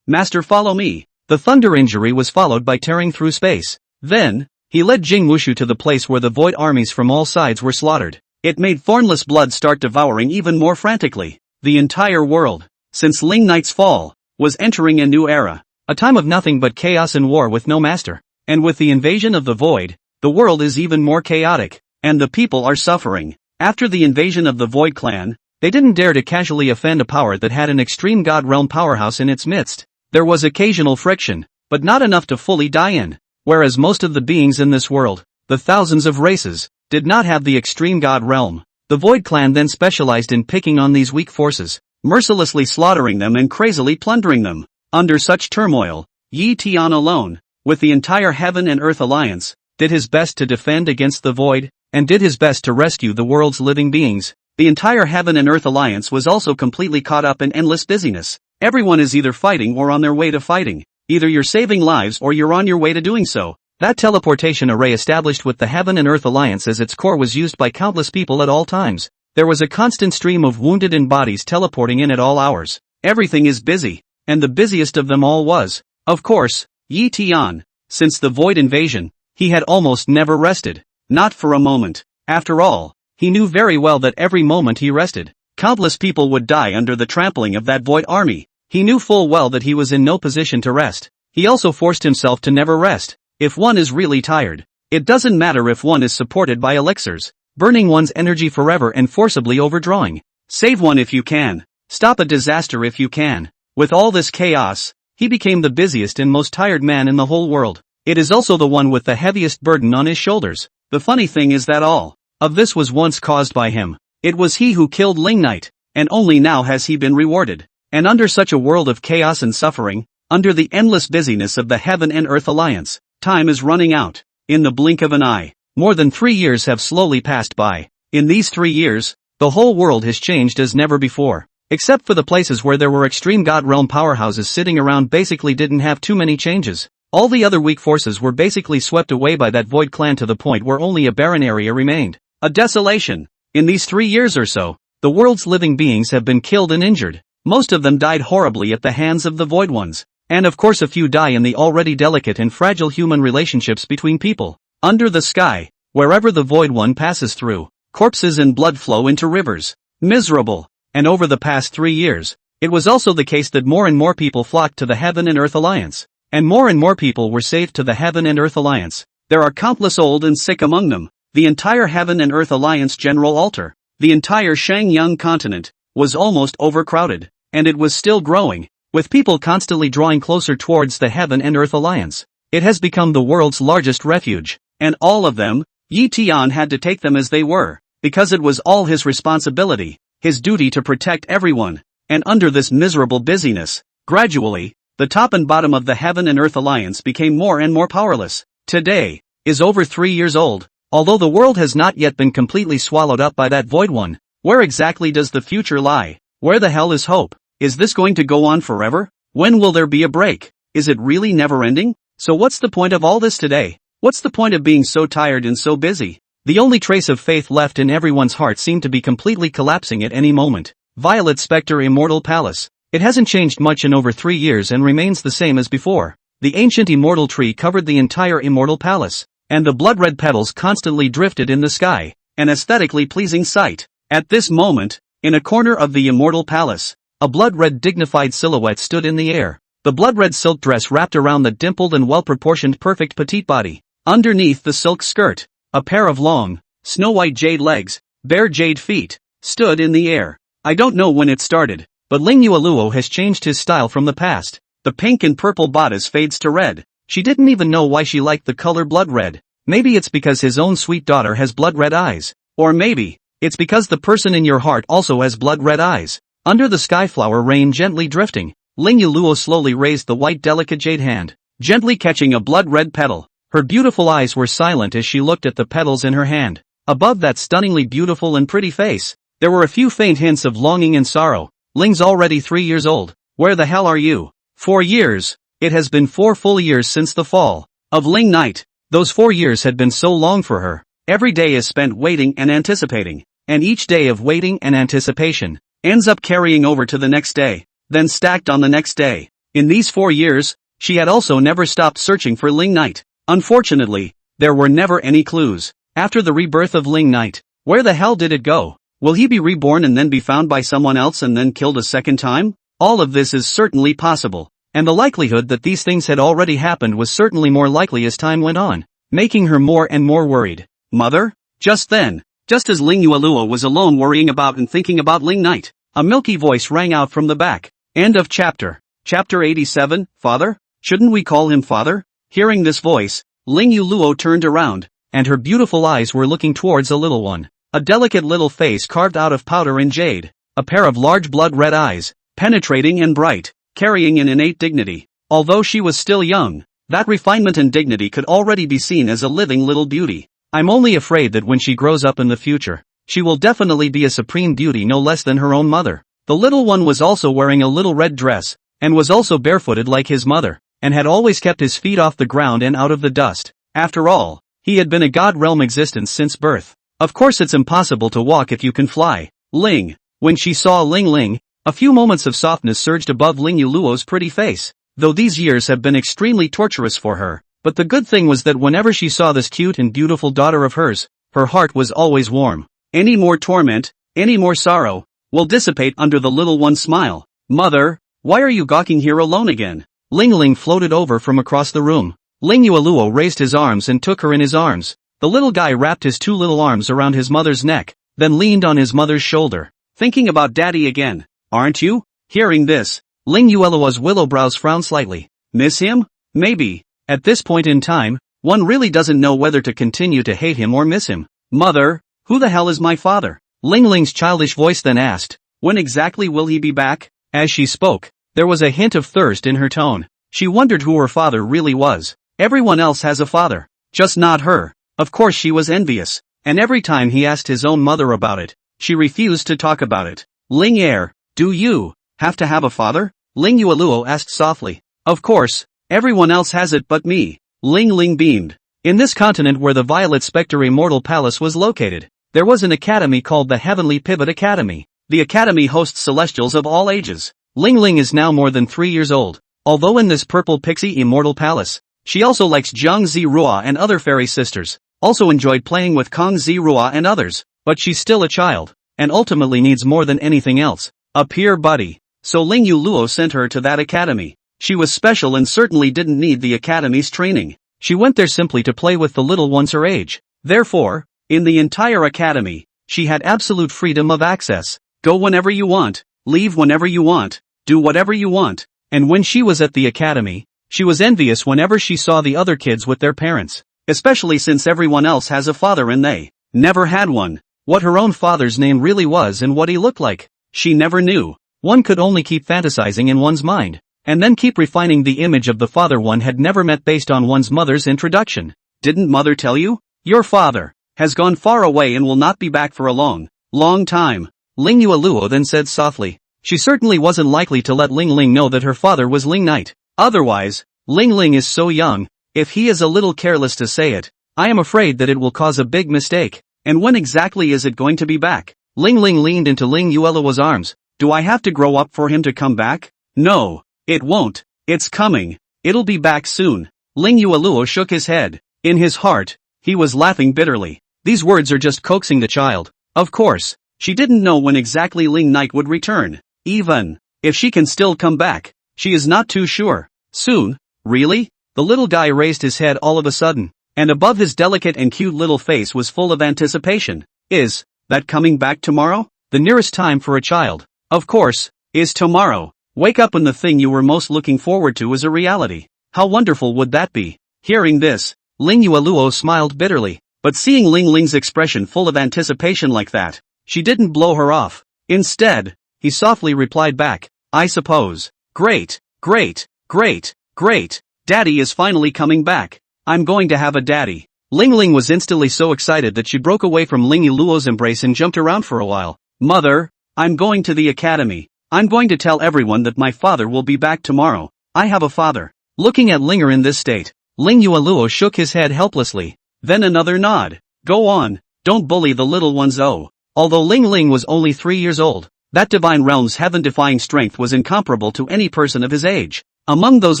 Speaker 1: Master, follow me. The thunder injury was followed by tearing through space. Then, he led Jing Wushu to the place where the Void armies from all sides were slaughtered. It made Thornless blood start devouring even more frantically. The entire world, since Ling Knight's fall, was entering a new era. A time of nothing but chaos and war with no master. And with the invasion of the Void, the world is even more chaotic, and the people are suffering. After the invasion of the Void clan, they didn't dare to casually offend a power that had an Extreme God Realm powerhouse in its midst. There was occasional friction, but not enough to fully die in. Whereas most of the beings in this world, the thousands of races, did not have the Extreme God Realm. The Void clan then specialized in picking on these weak forces, mercilessly slaughtering them and crazily plundering them. Under such turmoil, Yi Tian alone, with the entire Heaven and Earth Alliance, did his best to defend against the Void, and did his best to rescue the world's living beings. The entire Heaven and Earth Alliance was also completely caught up in endless busyness. Everyone is either fighting or on their way to fighting. Either you're saving lives or you're on your way to doing so. That teleportation array established with the Heaven and Earth Alliance as its core was used by countless people at all times. There was a constant stream of wounded and bodies teleporting in at all hours. Everything is busy. And the busiest of them all was, of course, Yi Tian. Since the Void invasion, he had almost never rested. Not for a moment. After all, he knew very well that every moment he rested, countless people would die under the trampling of that Void army. He knew full well that he was in no position to rest. He also forced himself to never rest. If one is really tired, it doesn't matter if one is supported by elixirs, burning one's energy forever and forcibly overdrawing. Save one if you can. Stop a disaster if you can. With all this chaos, he became the busiest and most tired man in the whole world. It is also the one with the heaviest burden on his shoulders. The funny thing is that all of this was once caused by him. It was he who killed Ling Knight, and only now has he been rewarded. And under such a world of chaos and suffering, under the endless busyness of the Heaven and Earth Alliance, time is running out. In the blink of an eye, more than 3 years have slowly passed by. In these 3 years, the whole world has changed as never before. Except for the places where there were extreme God Realm powerhouses sitting around basically didn't have too many changes. All the other weak forces were basically swept away by that Void clan to the point where only a barren area remained. A desolation. In these 3 years or so, the world's living beings have been killed and injured. Most of them died horribly at the hands of the Void ones. And of course a few die in the already delicate and fragile human relationships between people. Under the sky, wherever the Void one passes through, corpses and blood flow into rivers. Miserable. And over the past 3 years, it was also the case that more and more people flocked to the Heaven and Earth Alliance. And more people were saved to the Heaven and Earth Alliance. There are countless old and sick among them. The entire Heaven and Earth Alliance General Altar, the entire Shangyang continent, was almost overcrowded. And it was still growing, with people constantly drawing closer towards the Heaven and Earth Alliance. It has become the world's largest refuge. And all of them, Yi Tian had to take them as they were, because it was all his responsibility, his duty to protect everyone. And under this miserable busyness, gradually, the top and bottom of the Heaven and Earth Alliance became more and more powerless. Today, is over 3 years old. Although the world has not yet been completely swallowed up by that Void one, where exactly does the future lie? Where the hell is hope? Is this going to go on forever? When will there be a break? Is it really never ending? So what's the point of all this today? What's the point of being so tired and so busy? The only trace of faith left in everyone's heart seemed to be completely collapsing at any moment. Violet Spectre Immortal Palace. It hasn't changed much in over 3 years and remains the same as before. The ancient immortal tree covered the entire immortal palace, and the blood-red petals constantly drifted in the sky, an aesthetically pleasing sight. At this moment, in a corner of the immortal palace, a blood-red dignified silhouette stood in the air. The blood-red silk dress wrapped around the dimpled and well-proportioned perfect petite body. Underneath the silk skirt, a pair of long, snow-white jade legs, bare jade feet, stood in the air. I don't know when it started, but Ling Yueluo has changed his style from the past. The pink and purple bodice fades to red. She didn't even know why she liked the color blood red. Maybe it's because his own sweet daughter has blood red eyes. Or maybe, it's because the person in your heart also has blood red eyes. Under the skyflower rain gently drifting, Ling Yueluo slowly raised the white delicate jade hand, gently catching a blood-red petal. Her beautiful eyes were silent as she looked at the petals in her hand. Above that stunningly beautiful and pretty face, there were a few faint hints of longing and sorrow. Ling's already 3 years old. Where the hell are you? 4 years. It has been 4 full years since the fall of Ling Knight. Those 4 years had been so long for her. Every day is spent waiting and anticipating. And each day of waiting and anticipation ends up carrying over to the next day, then stacked on the next day. In these 4 years, she had also never stopped searching for Ling Knight. Unfortunately, there were never any clues. After the rebirth of Ling Knight, where the hell did it go? Will he be reborn and then be found by someone else and then killed a second time? All of this is certainly possible, and the likelihood that these things had already happened was certainly more likely as time went on, making her more and more worried. Mother? Just then, just as Ling Yueluo was alone worrying about and thinking about Ling Knight, a milky voice rang out from the back. End of chapter. Chapter 87, Father? Shouldn't we call him Father? Hearing this voice, Ling Yueluo turned around, and her beautiful eyes were looking towards a little one. A delicate little face carved out of powder and jade. A pair of large blood-red eyes, penetrating and bright, carrying an innate dignity. Although she was still young, that refinement and dignity could already be seen as a living little beauty. I'm only afraid that when she grows up in the future, she will definitely be a supreme beauty no less than her own mother. The little one was also wearing a little red dress, and was also barefooted like his mother, and had always kept his feet off the ground and out of the dust. After all, he had been a god realm existence since birth. Of course it's impossible to walk if you can fly. Ling. When she saw Ling Ling, a few moments of softness surged above Ling Yuluo's pretty face, though these years have been extremely torturous for her. But the good thing was that whenever she saw this cute and beautiful daughter of hers, her heart was always warm. Any more torment, any more sorrow, will dissipate under the little one's smile. Mother, why are you gawking here alone again? Ling Ling floated over from across the room. Ling Yuluo raised his arms and took her in his arms. The little guy wrapped his two little arms around his mother's neck, then leaned on his mother's shoulder. Thinking about daddy again, aren't you? Hearing this, Ling Yuluo's willow brows frowned slightly. Miss him? Maybe. At this point in time, one really doesn't know whether to continue to hate him or miss him. Mother, who the hell is my father? Ling Ling's childish voice then asked. When exactly will he be back? As she spoke, there was a hint of thirst in her tone. She wondered who her father really was. Everyone else has a father, just not her. Of course she was envious, and every time he asked his own mother about it, she refused to talk about it. Ling Er, do you have to have a father? Ling Yuluo asked softly. Of course, everyone else has it but me. Ling Ling beamed. In this continent where the Violet Spectre Immortal Palace was located, there was an academy called the Heavenly Pivot Academy. The academy hosts celestials of all ages. Ling Ling is now more than 3 years old. Although in this purple pixie immortal palace, she also likes Zhang Zirua and other fairy sisters, also enjoyed playing with Kong Zirua and others, but she's still a child, and ultimately needs more than anything else a peer buddy. So Ling Yuluo sent her to that academy. She was special and certainly didn't need the academy's training. She went there simply to play with the little ones her age. Therefore, in the entire academy, she had absolute freedom of access. Go whenever you want, leave whenever you want, do whatever you want. And when she was at the academy, she was envious whenever she saw the other kids with their parents, especially since everyone else has a father and they never had one. What her own father's name really was and what he looked like, she never knew. One could only keep fantasizing in one's mind, and then keep refining the image of the father one had never met based on one's mother's introduction. Didn't mother tell you? Your father has gone far away and will not be back for a long, long time. Ling Yuluo then said softly. She certainly wasn't likely to let Ling Ling know that her father was Ling Knight. Otherwise, Ling Ling is so young, if he is a little careless to say it, I am afraid that it will cause a big mistake. And when exactly is it going to be back? Ling Ling leaned into Ling Yuluo's arms. Do I have to grow up for him to come back? No, it won't. It's coming. It'll be back soon. Ling Yuluo shook his head. In his heart, he was laughing bitterly. These words are just coaxing the child. Of course, she didn't know when exactly Ling Knight would return. Even if she can still come back, she is not too sure. Soon? Really? The little guy raised his head all of a sudden, and above his delicate and cute little face was full of anticipation. Is that coming back tomorrow? The nearest time for a child, of course, is tomorrow. Wake up when the thing you were most looking forward to is a reality. How wonderful would that be? Hearing this, Ling Yuluo smiled bitterly, but seeing Ling Ling's expression full of anticipation like that, she didn't blow her off. Instead, he softly replied back, I suppose. Great, great, great, great. Daddy is finally coming back. I'm going to have a daddy. Ling Ling was instantly so excited that she broke away from Ling Yuluo's embrace and jumped around for a while. Mother, I'm going to the academy. I'm going to tell everyone that my father will be back tomorrow. I have a father. Looking at Linger in this state, Ling Yuluo shook his head helplessly. Then another nod. Go on, don't bully the little ones. Although Ling Ling was only 3 years old, that divine realm's heaven-defying strength was incomparable to any person of his age. Among those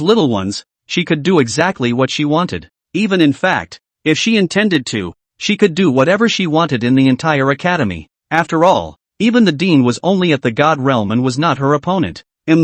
Speaker 1: little ones, she could do exactly what she wanted. Even in fact, if she intended to, she could do whatever she wanted in the entire academy. After all, even the dean was only at the god realm and was not her opponent. The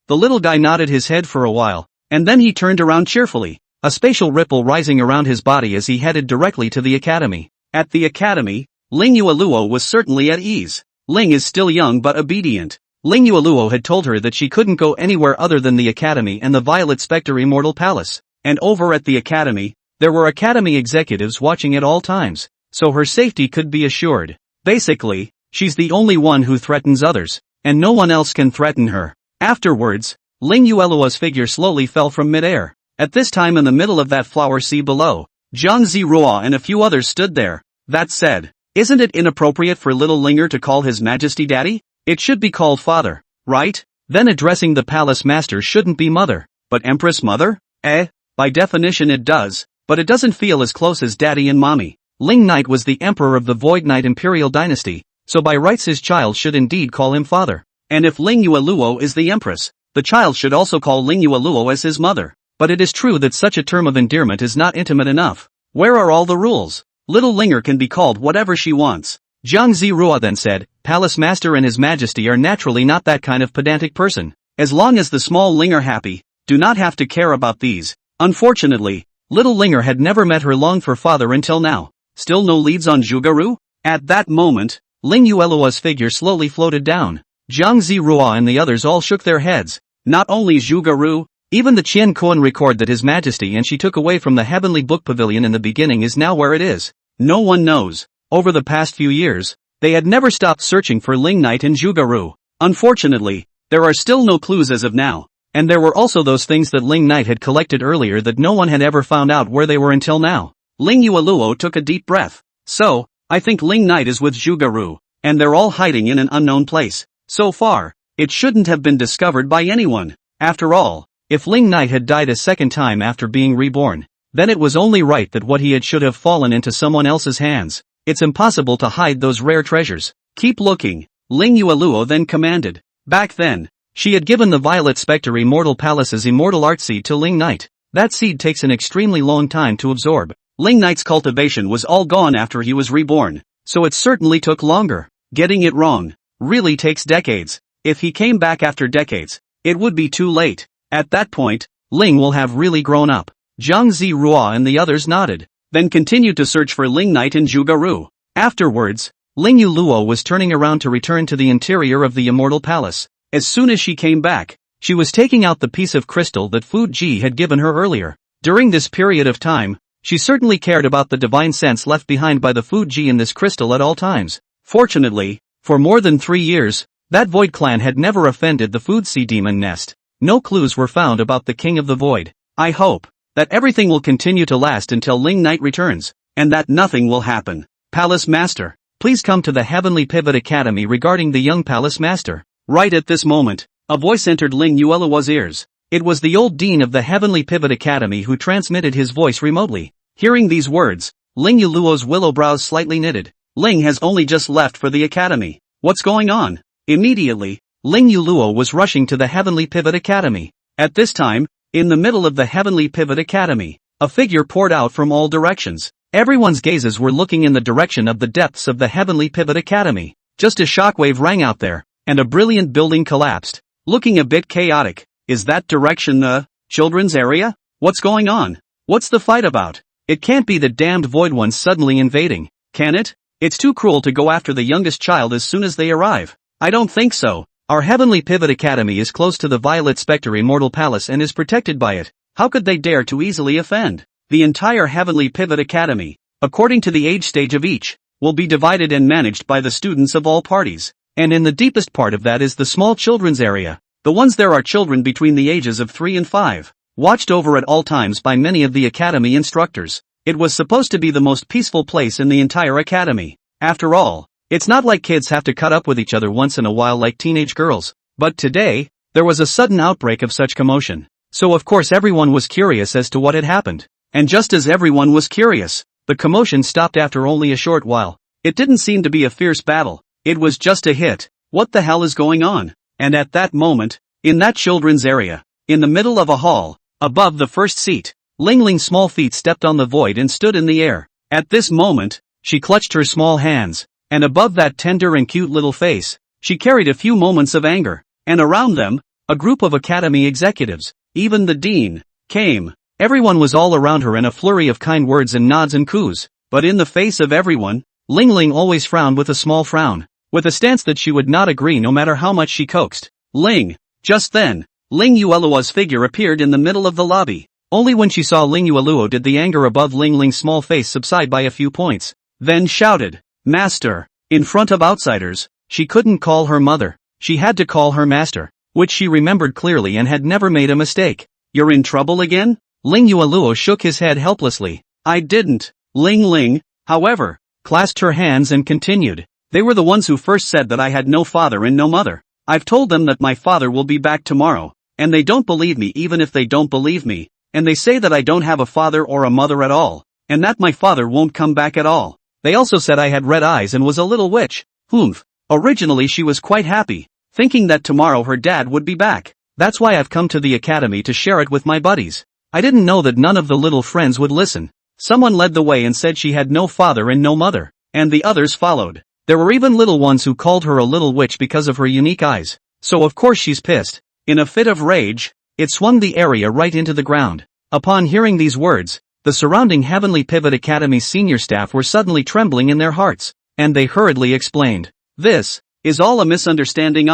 Speaker 1: little guy nodded his head for a while, and then he turned around cheerfully, a spatial ripple rising around his body as he headed directly to the academy. At the academy, Ling Yuluo was certainly at ease. Ling is still young but obedient. Ling Yuluo had told her that she couldn't go anywhere other than the academy and the Violet Spectre Immortal Palace. And over at the academy, there were academy executives watching at all times, so her safety could be assured. Basically, she's the only one who threatens others, and no one else can threaten her. Afterwards, Ling Yuluo's figure slowly fell from midair. At this time in the middle of that flower sea below, Zhang Zirua and a few others stood there. That said, isn't it inappropriate for little Linger to call his majesty daddy? It should be called father, right? Then addressing the palace master shouldn't be mother, but Empress mother? By definition it does, but it doesn't feel as close as daddy and mommy. Ling Knight was the emperor of the Void Knight Imperial dynasty, so by rights his child should indeed call him father. And if Ling Yueluo is the empress, the child should also call Ling Yueluo as his mother. But it is true that such a term of endearment is not intimate enough. Where are all the rules? Little Linger can be called whatever she wants. Jiang Zirua then said, Palace Master and His Majesty are naturally not that kind of pedantic person. As long as the small Ling are happy, do not have to care about these. Unfortunately, little Linger had never met her longed-for father until now. Still no leads on Zhugaru? At that moment, Ling Yueluo's figure slowly floated down. Jiang Zirua and the others all shook their heads. Not only Zhugaru, even the Qian Kuan record that His Majesty and she took away from the Heavenly Book Pavilion in the beginning is now where it is. No one knows. Over the past few years, they had never stopped searching for Ling Knight and Zhugaru. Unfortunately, there are still no clues as of now. And there were also those things that Ling Knight had collected earlier that no one had ever found out where they were until now. Ling Yueluo took a deep breath. So, I think Ling Knight is with Zhugaru, and they're all hiding in an unknown place. So far, it shouldn't have been discovered by anyone. After all, if Ling Knight had died a second time after being reborn, then it was only right that what he had should have fallen into someone else's hands. It's impossible to hide those rare treasures. Keep looking, Ling Yueluo then commanded. Back then, she had given the Violet Spectre Immortal Palace's Immortal Art Seed to Ling Knight. That seed takes an extremely long time to absorb. Ling Knight's cultivation was all gone after he was reborn, so it certainly took longer. Getting it wrong really takes decades. If he came back after decades, it would be too late. At that point, Ling will have really grown up. Jiang Zirua and the others nodded, then continued to search for Ling Knight and Zhugaru. Afterwards, Ling Yueluo was turning around to return to the interior of the Immortal Palace. As soon as she came back, she was taking out the piece of crystal that Fu Ji had given her earlier. During this period of time, she certainly cared about the divine sense left behind by the Fu Ji in this crystal at all times. Fortunately, for more than 3 years, that Void clan had never offended the Food Sea Demon nest. No clues were found about the King of the Void. I hope that everything will continue to last until Ling Knight returns, and that nothing will happen. Palace Master, please come to the Heavenly Pivot Academy regarding the young Palace Master. Right at this moment, a voice entered Ling Yueluo's ears. It was the old dean of the Heavenly Pivot Academy who transmitted his voice remotely. Hearing these words, Ling Yueluo's willow brows slightly knitted. Ling has only just left for the academy. What's going on? Immediately, Ling Yueluo was rushing to the Heavenly Pivot Academy. At this time, in the middle of the Heavenly Pivot Academy, a figure poured out from all directions. Everyone's gazes were looking in the direction of the depths of the Heavenly Pivot Academy. Just a shockwave rang out there, and a brilliant building collapsed. Looking a bit chaotic. Is that direction the children's area? What's going on? What's the fight about? It can't be the damned Void ones suddenly invading, can it? It's too cruel to go after the youngest child as soon as they arrive. I don't think so. Our Heavenly Pivot Academy is close to the Violet Spectre Immortal Palace and is protected by it. How could they dare to easily offend? The entire Heavenly Pivot Academy, according to the age stage of each, will be divided and managed by the students of all parties. And in the deepest part of that is the small children's area. The ones there are children between the ages of 3 and 5, watched over at all times by many of the academy instructors. It was supposed to be the most peaceful place in the entire academy. After all, it's not like kids have to cut up with each other once in a while like teenage girls. But today, there was a sudden outbreak of such commotion. So of course everyone was curious as to what had happened. And just as everyone was curious, the commotion stopped after only a short while. It didn't seem to be a fierce battle. It was just a hit. What the hell is going on? And at that moment, in that children's area, in the middle of a hall, above the first seat, Ling Ling's small feet stepped on the void and stood in the air. At this moment, she clutched her small hands, and above that tender and cute little face, she carried a few moments of anger. And around them, a group of academy executives, even the dean, came. Everyone was all around her in a flurry of kind words and nods and coos. But in the face of everyone, Ling Ling always frowned with a small frown, with a stance that she would not agree no matter how much she coaxed. Ling. Just then, Ling Yueluo's figure appeared in the middle of the lobby. Only when she saw Ling Yueluo did the anger above Ling Ling's small face subside by a few points. Then shouted, "Master!" In front of outsiders, she couldn't call her mother. She had to call her master, which she remembered clearly and had never made a mistake. "You're in trouble again?" Ling Yueluo shook his head helplessly. "I didn't." Ling Ling, however, clasped her hands and continued, They were the ones who first said that I had no father and no mother. I've told them that my father will be back tomorrow, and they don't believe me even if they don't believe me, and they say that I don't have a father or a mother at all, and that my father won't come back at all. They also said I had red eyes and was a little witch. Humph. Originally she was quite happy, thinking that tomorrow her dad would be back. That's why I've come to the academy to share it with my buddies. I didn't know that none of the little friends would listen. Someone led the way and said she had no father and no mother, and the others followed. There were even little ones who called her a little witch because of her unique eyes. So of course she's pissed. In a fit of rage, it swung the area right into the ground. Upon hearing these words, the surrounding Heavenly Pivot Academy senior staff were suddenly trembling in their hearts, and they hurriedly explained. This is all a misunderstanding.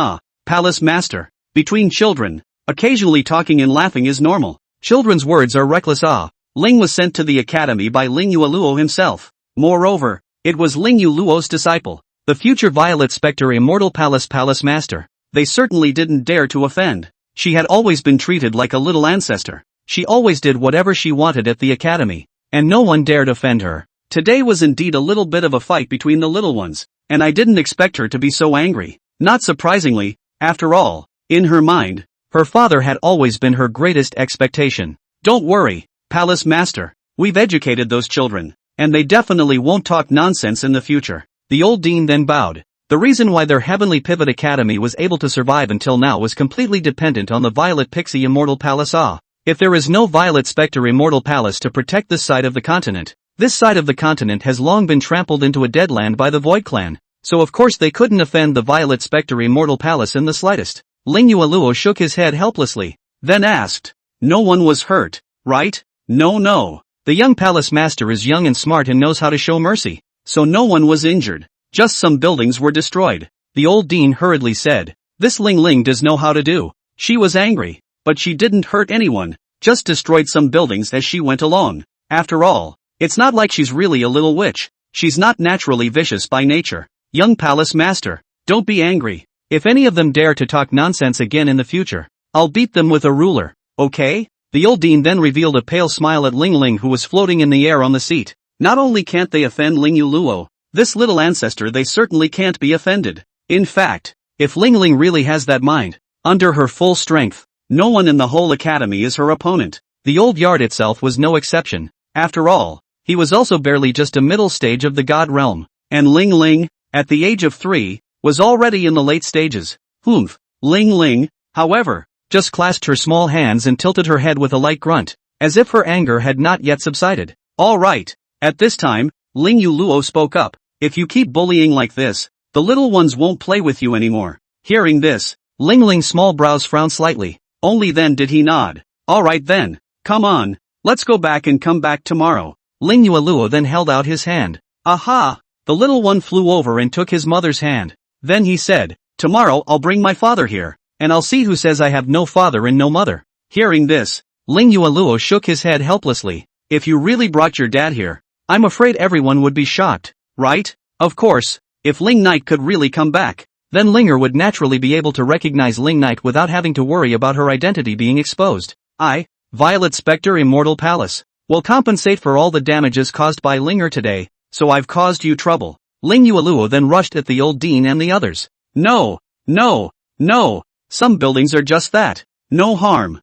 Speaker 1: Palace Master. Between children, occasionally talking and laughing is normal. Children's words are reckless. Ling was sent to the academy by Ling Yueluo himself. Moreover, it was Ling Yueluo's disciple, the future Violet Spectre Immortal Palace Master. They certainly didn't dare to offend. She had always been treated like a little ancestor. She always did whatever she wanted at the academy, and no one dared offend her. Today was indeed a little bit of a fight between the little ones, and I didn't expect her to be so angry. Not surprisingly, after all, in her mind, her father had always been her greatest expectation. Don't worry, Palace Master, we've educated those children, and they definitely won't talk nonsense in the future. The old dean then bowed. The reason why their Heavenly Pivot Academy was able to survive until now was completely dependent on the Violet Pixie Immortal Palace. If there is no Violet Spectre Immortal Palace to protect this side of the continent, this side of the continent has long been trampled into a dead land by the Void Clan, so of course they couldn't offend the Violet Spectre Immortal Palace in the slightest. Ling Yueluo shook his head helplessly, then asked, "No one was hurt, right?" No. The young Palace Master is young and smart and knows how to show mercy, so no one was injured. Just some buildings were destroyed. The old dean hurriedly said, "This Ling does know how to do." She was angry, but she didn't hurt anyone, just destroyed some buildings as she went along. After all, it's not like she's really a little witch. She's not naturally vicious by nature. Young Palace Master, don't be angry. If any of them dare to talk nonsense again in the future, I'll beat them with a ruler, okay? The old dean then revealed a pale smile at Ling who was floating in the air on the seat. Not only can't they offend Ling Yueluo, this little ancestor, they certainly can't be offended. In fact, if Ling really has that mind, under her full strength, no one in the whole academy is her opponent. The old yard itself was no exception. After all, he was also barely just a middle stage of the god realm, and Ling, at the age of 3, was already in the late stages. Humph. Ling, however, just clasped her small hands and tilted her head with a light grunt, as if her anger had not yet subsided. All right. At this time, Ling Yueluo spoke up. If you keep bullying like this, the little ones won't play with you anymore. Hearing this, Ling's small brows frowned slightly. Only then did he nod. All right then. Come on. Let's go back and come back tomorrow. Ling Yueluo then held out his hand. Aha! The little one flew over and took his mother's hand. Then he said, "Tomorrow I'll bring my father here, and I'll see who says I have no father and no mother." Hearing this, Ling Yueluo shook his head helplessly. If you really brought your dad here, I'm afraid everyone would be shocked, right? Of course, if Ling Knight could really come back, then Linger would naturally be able to recognize Ling Knight without having to worry about her identity being exposed. Violet Spectre Immortal Palace, will compensate for all the damages caused by Linger today, so I've caused you trouble. Ling Yueluo then rushed at the old dean and the others. No. Some buildings are just that. No harm.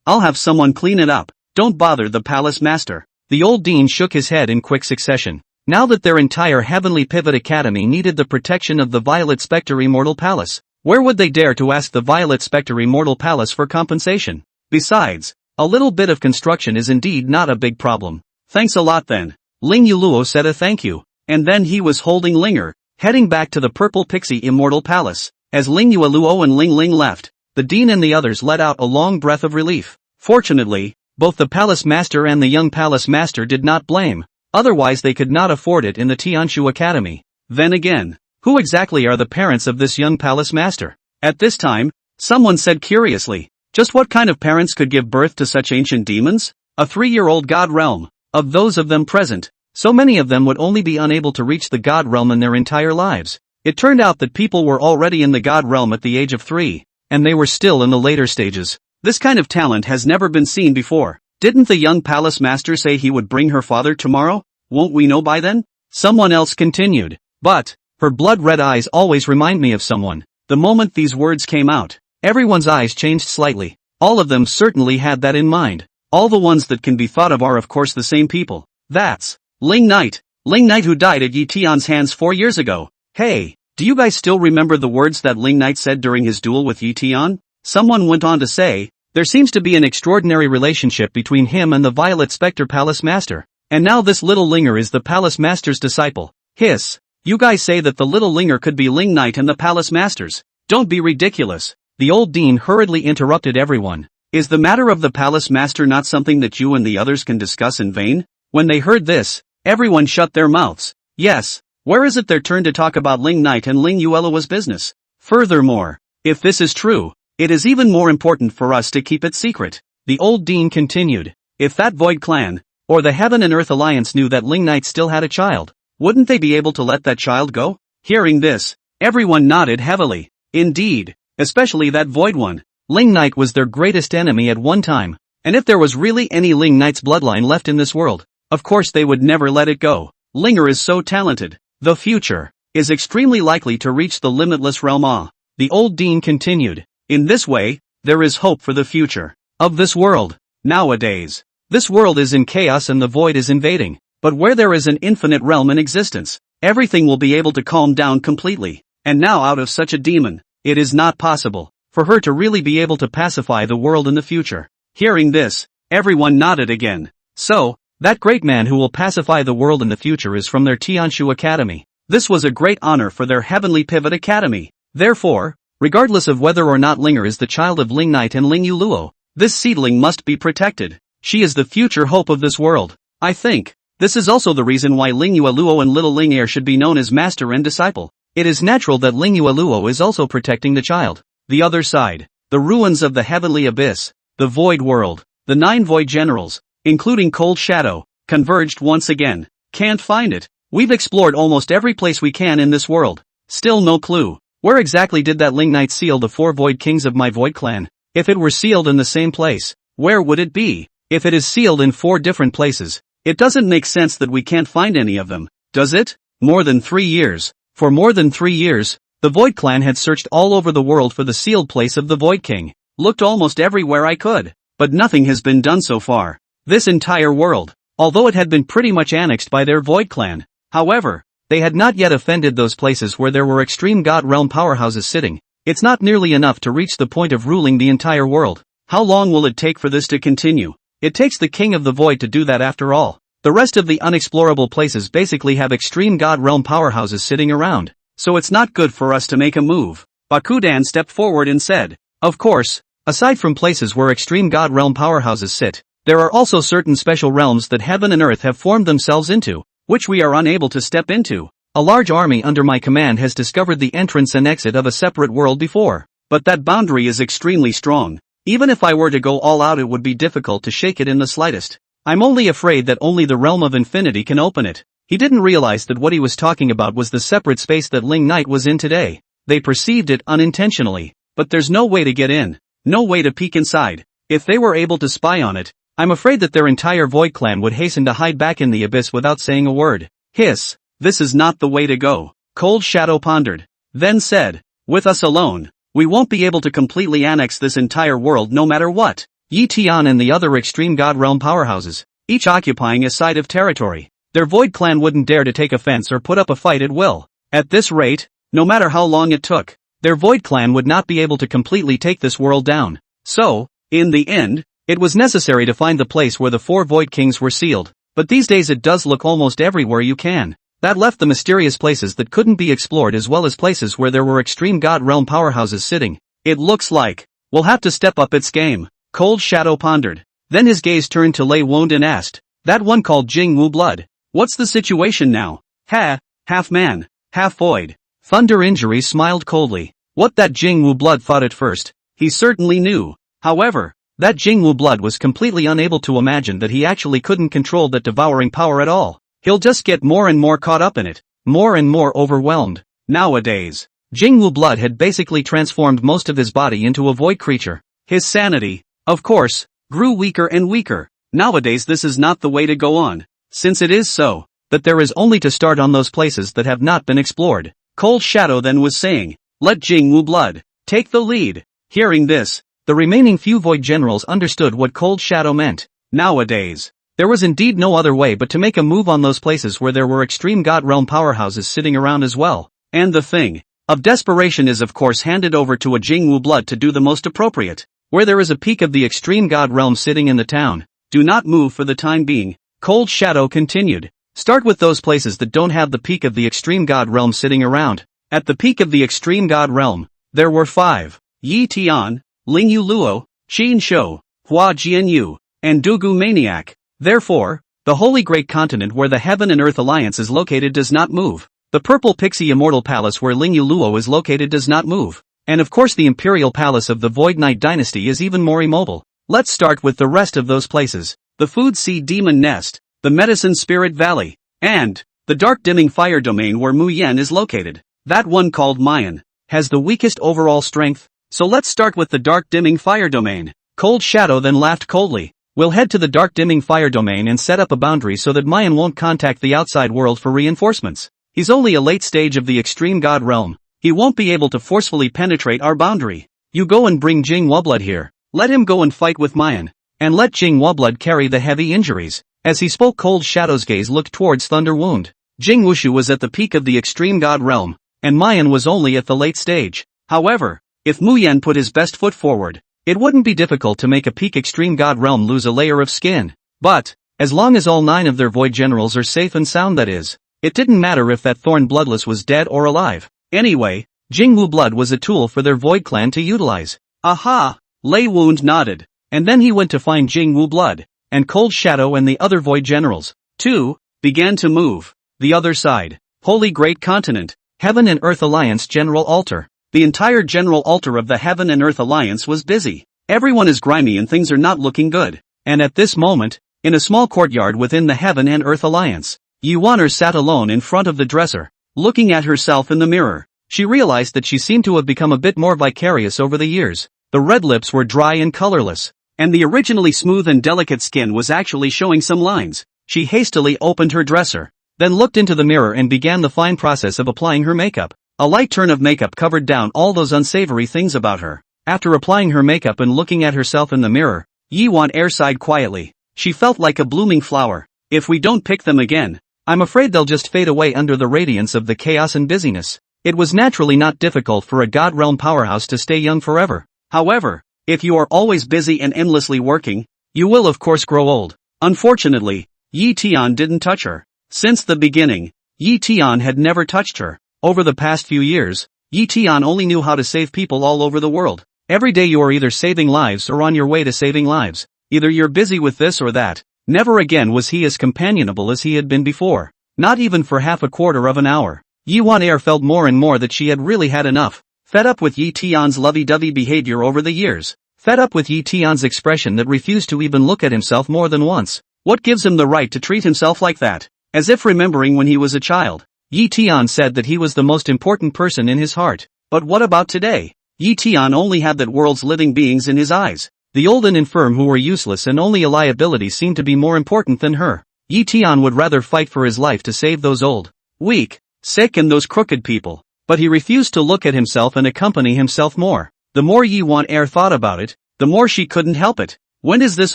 Speaker 1: I'll have someone clean it up. Don't bother the Palace Master. The old dean shook his head in quick succession. Now that their entire Heavenly Pivot Academy needed the protection of the Violet Spectre Immortal Palace, where would they dare to ask the Violet Spectre Immortal Palace for compensation? Besides, a little bit of construction is indeed not a big problem. Thanks a lot then. Ling Yueluo said a thank you, and then he was holding Linger, heading back to the Purple Pixie Immortal Palace. As Ling Yueluo and Ling left, the dean and the others let out a long breath of relief. Fortunately, both the Palace Master and the young Palace Master did not blame, otherwise they could not afford it in the Tianshu Academy. Then again, who exactly are the parents of this young Palace Master? At this time, someone said curiously, just what kind of parents could give birth to such ancient demons? A 3-year-old god realm. Of those of them present, so many of them would only be unable to reach the god realm in their entire lives. It turned out that people were already in the god realm at the age of 3, and they were still in the later stages. This kind of talent has never been seen before. Didn't the young Palace Master say he would bring her father tomorrow? Won't we know by then? Someone else continued. But, Her blood-red eyes always remind me of someone. The moment these words came out, everyone's eyes changed slightly. All of them certainly had that in mind. All the ones that can be thought of are of course the same people. That's Ling Knight. Ling Knight who died at Yi Tian's hands 4 years ago. Hey, do you guys still remember the words that Ling Knight said during his duel with Yi Tian? Someone went on to say, there seems to be an extraordinary relationship between him and the Violet Spectre Palace Master. And now this little Linger is the Palace Master's disciple. Hiss. You guys say that the little Linger could be Ling Knight and the Palace Masters. Don't be ridiculous. The old dean hurriedly interrupted everyone. Is the matter of the Palace Master not something that you and the others can discuss in vain? When they heard this, everyone shut their mouths. Yes, where is it their turn to talk about Ling Knight and Ling Yuelua's business? Furthermore, if this is true, it is even more important for us to keep it secret. The old dean continued. If that Void Clan, or the Heaven and Earth Alliance knew that Ling Knight still had a child, wouldn't they be able to let that child go? Hearing this, everyone nodded heavily. Indeed, especially that Void one. Ling Knight was their greatest enemy at one time, and if there was really any Ling Knight's bloodline left in this world, of course they would never let it go. Linger is so talented. The future is extremely likely to reach the limitless realm. The old dean continued. In this way, there is hope for the future of this world. Nowadays, this world is in chaos and the void is invading, but where there is an infinite realm in existence, everything will be able to calm down completely. And now out of such a demon, it is not possible for her to really be able to pacify the world in the future. Hearing this, everyone nodded again. So, that great man who will pacify the world in the future is from their Tianshu Academy. This was a great honor for their Heavenly Pivot Academy. Therefore, regardless of whether or not Linger is the child of Ling Knight and Ling Yuluo, this seedling must be protected. She is the future hope of this world. I think, this is also the reason why Ling Yueluo and little Ling Heir should be known as master and disciple. It is natural that Ling Yueluo is also protecting the child. The other side, the ruins of the heavenly abyss, the void world, the 9 void generals, including Cold Shadow, converged once again. Can't find it. We've explored almost every place we can in this world. Still no clue. Where exactly did that Ling Knight seal the 4 void kings of my void clan? If it were sealed in the same place, where would it be? If it is sealed in 4 different places, it doesn't make sense that we can't find any of them, does it? More than 3 years. For more than 3 years, the Void Clan had searched all over the world for the sealed place of the Void King. Looked almost everywhere I could, but nothing has been done so far. This entire world, although it had been pretty much annexed by their Void Clan, however, they had not yet offended those places where there were extreme God realm powerhouses sitting. It's not nearly enough to reach the point of ruling the entire world. How long will it take for this to continue? It takes the King of the Void to do that after all. The rest of the unexplorable places basically have extreme God realm powerhouses sitting around. So it's not good for us to make a move. Bakudan stepped forward and said, of course, aside from places where extreme God realm powerhouses sit, there are also certain special realms that heaven and earth have formed themselves into, which we are unable to step into. A large army under my command has discovered the entrance and exit of a separate world before, but that boundary is extremely strong. Even if I were to go all out, it would be difficult to shake it in the slightest. I'm only afraid that only the realm of infinity can open it. He didn't realize that what he was talking about was the separate space that Ling Knight was in today. They perceived it unintentionally, but there's no way to get in, no way to peek inside. If they were able to spy on it, I'm afraid that their entire Void Clan would hasten to hide back in the abyss without saying a word. Hiss, this is not the way to go. Cold Shadow pondered, then said, with us alone, we won't be able to completely annex this entire world no matter what. Yi Tian and the other extreme God realm powerhouses, each occupying a side of territory. Their Void Clan wouldn't dare to take offense or put up a fight at will. At this rate, no matter how long it took, their Void Clan would not be able to completely take this world down. So, in the end, it was necessary to find the place where the 4 Void Kings were sealed. But these days it does look almost everywhere you can. That left the mysterious places that couldn't be explored as well as places where there were extreme God realm powerhouses sitting. It looks like we'll have to step up its game. Cold Shadow pondered. Then his gaze turned to Lei Woned and asked, that one called Jing Wu Blood. What's the situation now? Half man, half void. Thunder Injury smiled coldly. What that Jing Wu Blood thought at first, he certainly knew. However, that Jing Wu Blood was completely unable to imagine that he actually couldn't control that devouring power at all. He'll just get more and more caught up in it, more and more overwhelmed. Nowadays, Jing Wu Blood had basically transformed most of his body into a void creature. His sanity, of course, grew weaker and weaker. Nowadays this is not the way to go on. Since it is so, that there is only to start on those places that have not been explored. Cold Shadow then was saying, "Let Jingwu Blood take the lead." Hearing this, the remaining few Void Generals understood what Cold Shadow meant. Nowadays, there was indeed no other way but to make a move on those places where there were extreme God Realm powerhouses sitting around as well. And the thing of desperation is of course handed over to a Jingwu Blood to do the most appropriate. Where there is a peak of the extreme God Realm sitting in the town, do not move for the time being. Cold Shadow continued. Start with those places that don't have the peak of the extreme God Realm sitting around. At the peak of the extreme God Realm, there were 5. Yi Tian, Lingyu Luo, Qin Shou, Hua Jianyu, and Dugu Maniac. Therefore, the Holy Great Continent where the Heaven and Earth Alliance is located does not move. The Purple Pixie Immortal Palace where Lingyu Luo is located does not move. And of course the Imperial Palace of the Void Knight Dynasty is even more immobile. Let's start with the rest of those places. The Food Sea Demon Nest, the Medicine Spirit Valley, and the Dark Dimming Fire Domain where Mu Yen is located. That one called Mayan has the weakest overall strength, so let's start with the Dark Dimming Fire Domain. Cold Shadow then laughed coldly. We'll head to the Dark Dimming Fire Domain and set up a boundary so that Mayan won't contact the outside world for reinforcements. He's only a late stage of the Extreme God Realm. He won't be able to forcefully penetrate our boundary. You go and bring Jing Wublood here. Let him go and fight with Mayan. And let Jing Wublood carry the heavy injuries. As he spoke, Cold Shadow's gaze looked towards Thunder Wound. Jing Wushu was at the peak of the Extreme God Realm, and Mayan was only at the late stage. However, if Mu Yen put his best foot forward, it wouldn't be difficult to make a peak Extreme God Realm lose a layer of skin. But, as long as all 9 of their Void Generals are safe and sound, that is, it didn't matter if that Thorn Bloodless was dead or alive. Anyway, Jingwu Blood was a tool for their Void Clan to utilize. Aha! Lei Wound nodded, and then he went to find Jingwu Blood, and Cold Shadow and the other Void Generals, too, began to move. The other side, Holy Great Continent, Heaven and Earth Alliance General Altar. The entire General Altar of the Heaven and Earth Alliance was busy. Everyone is grimy and things are not looking good. And at this moment, in a small courtyard within the Heaven and Earth Alliance, Yuaner sat alone in front of the dresser, looking at herself in the mirror. She realized that she seemed to have become a bit more vicarious over the years. The red lips were dry and colorless, and the originally smooth and delicate skin was actually showing some lines. She hastily opened her dresser, then looked into the mirror and began the fine process of applying her makeup. A light turn of makeup covered down all those unsavory things about her. After applying her makeup and looking at herself in the mirror, Yi-Wan sighed quietly. She felt like a blooming flower. If we don't pick them again, I'm afraid they'll just fade away under the radiance of the chaos and busyness. It was naturally not difficult for a God Realm powerhouse to stay young forever. However, if you are always busy and endlessly working, you will of course grow old. Unfortunately, Yi Tian didn't touch her. Since the beginning, Yi Tian had never touched her. Over the past few years, Yi Tian only knew how to save people all over the world. Every day you are either saving lives or on your way to saving lives. Either you're busy with this or that. Never again was he as companionable as he had been before. Not even for half a quarter of an hour. Yi-Wan felt more and more that she had really had enough. Fed up with Yi Tian's lovey-dovey behavior over the years. Fed up with Yi Tian's expression that refused to even look at himself more than once. What gives him the right to treat himself like that? As if remembering when he was a child. Yi Tian said that he was the most important person in his heart. But what about today? Yi Tian only had that world's living beings in his eyes. The old and infirm who were useless and only a liability seemed to be more important than her. Yi Tian would rather fight for his life to save those old, weak, sick and those crooked people. But he refused to look at himself and accompany himself more. The more Yi-Wan thought about it, the more she couldn't help it. When is this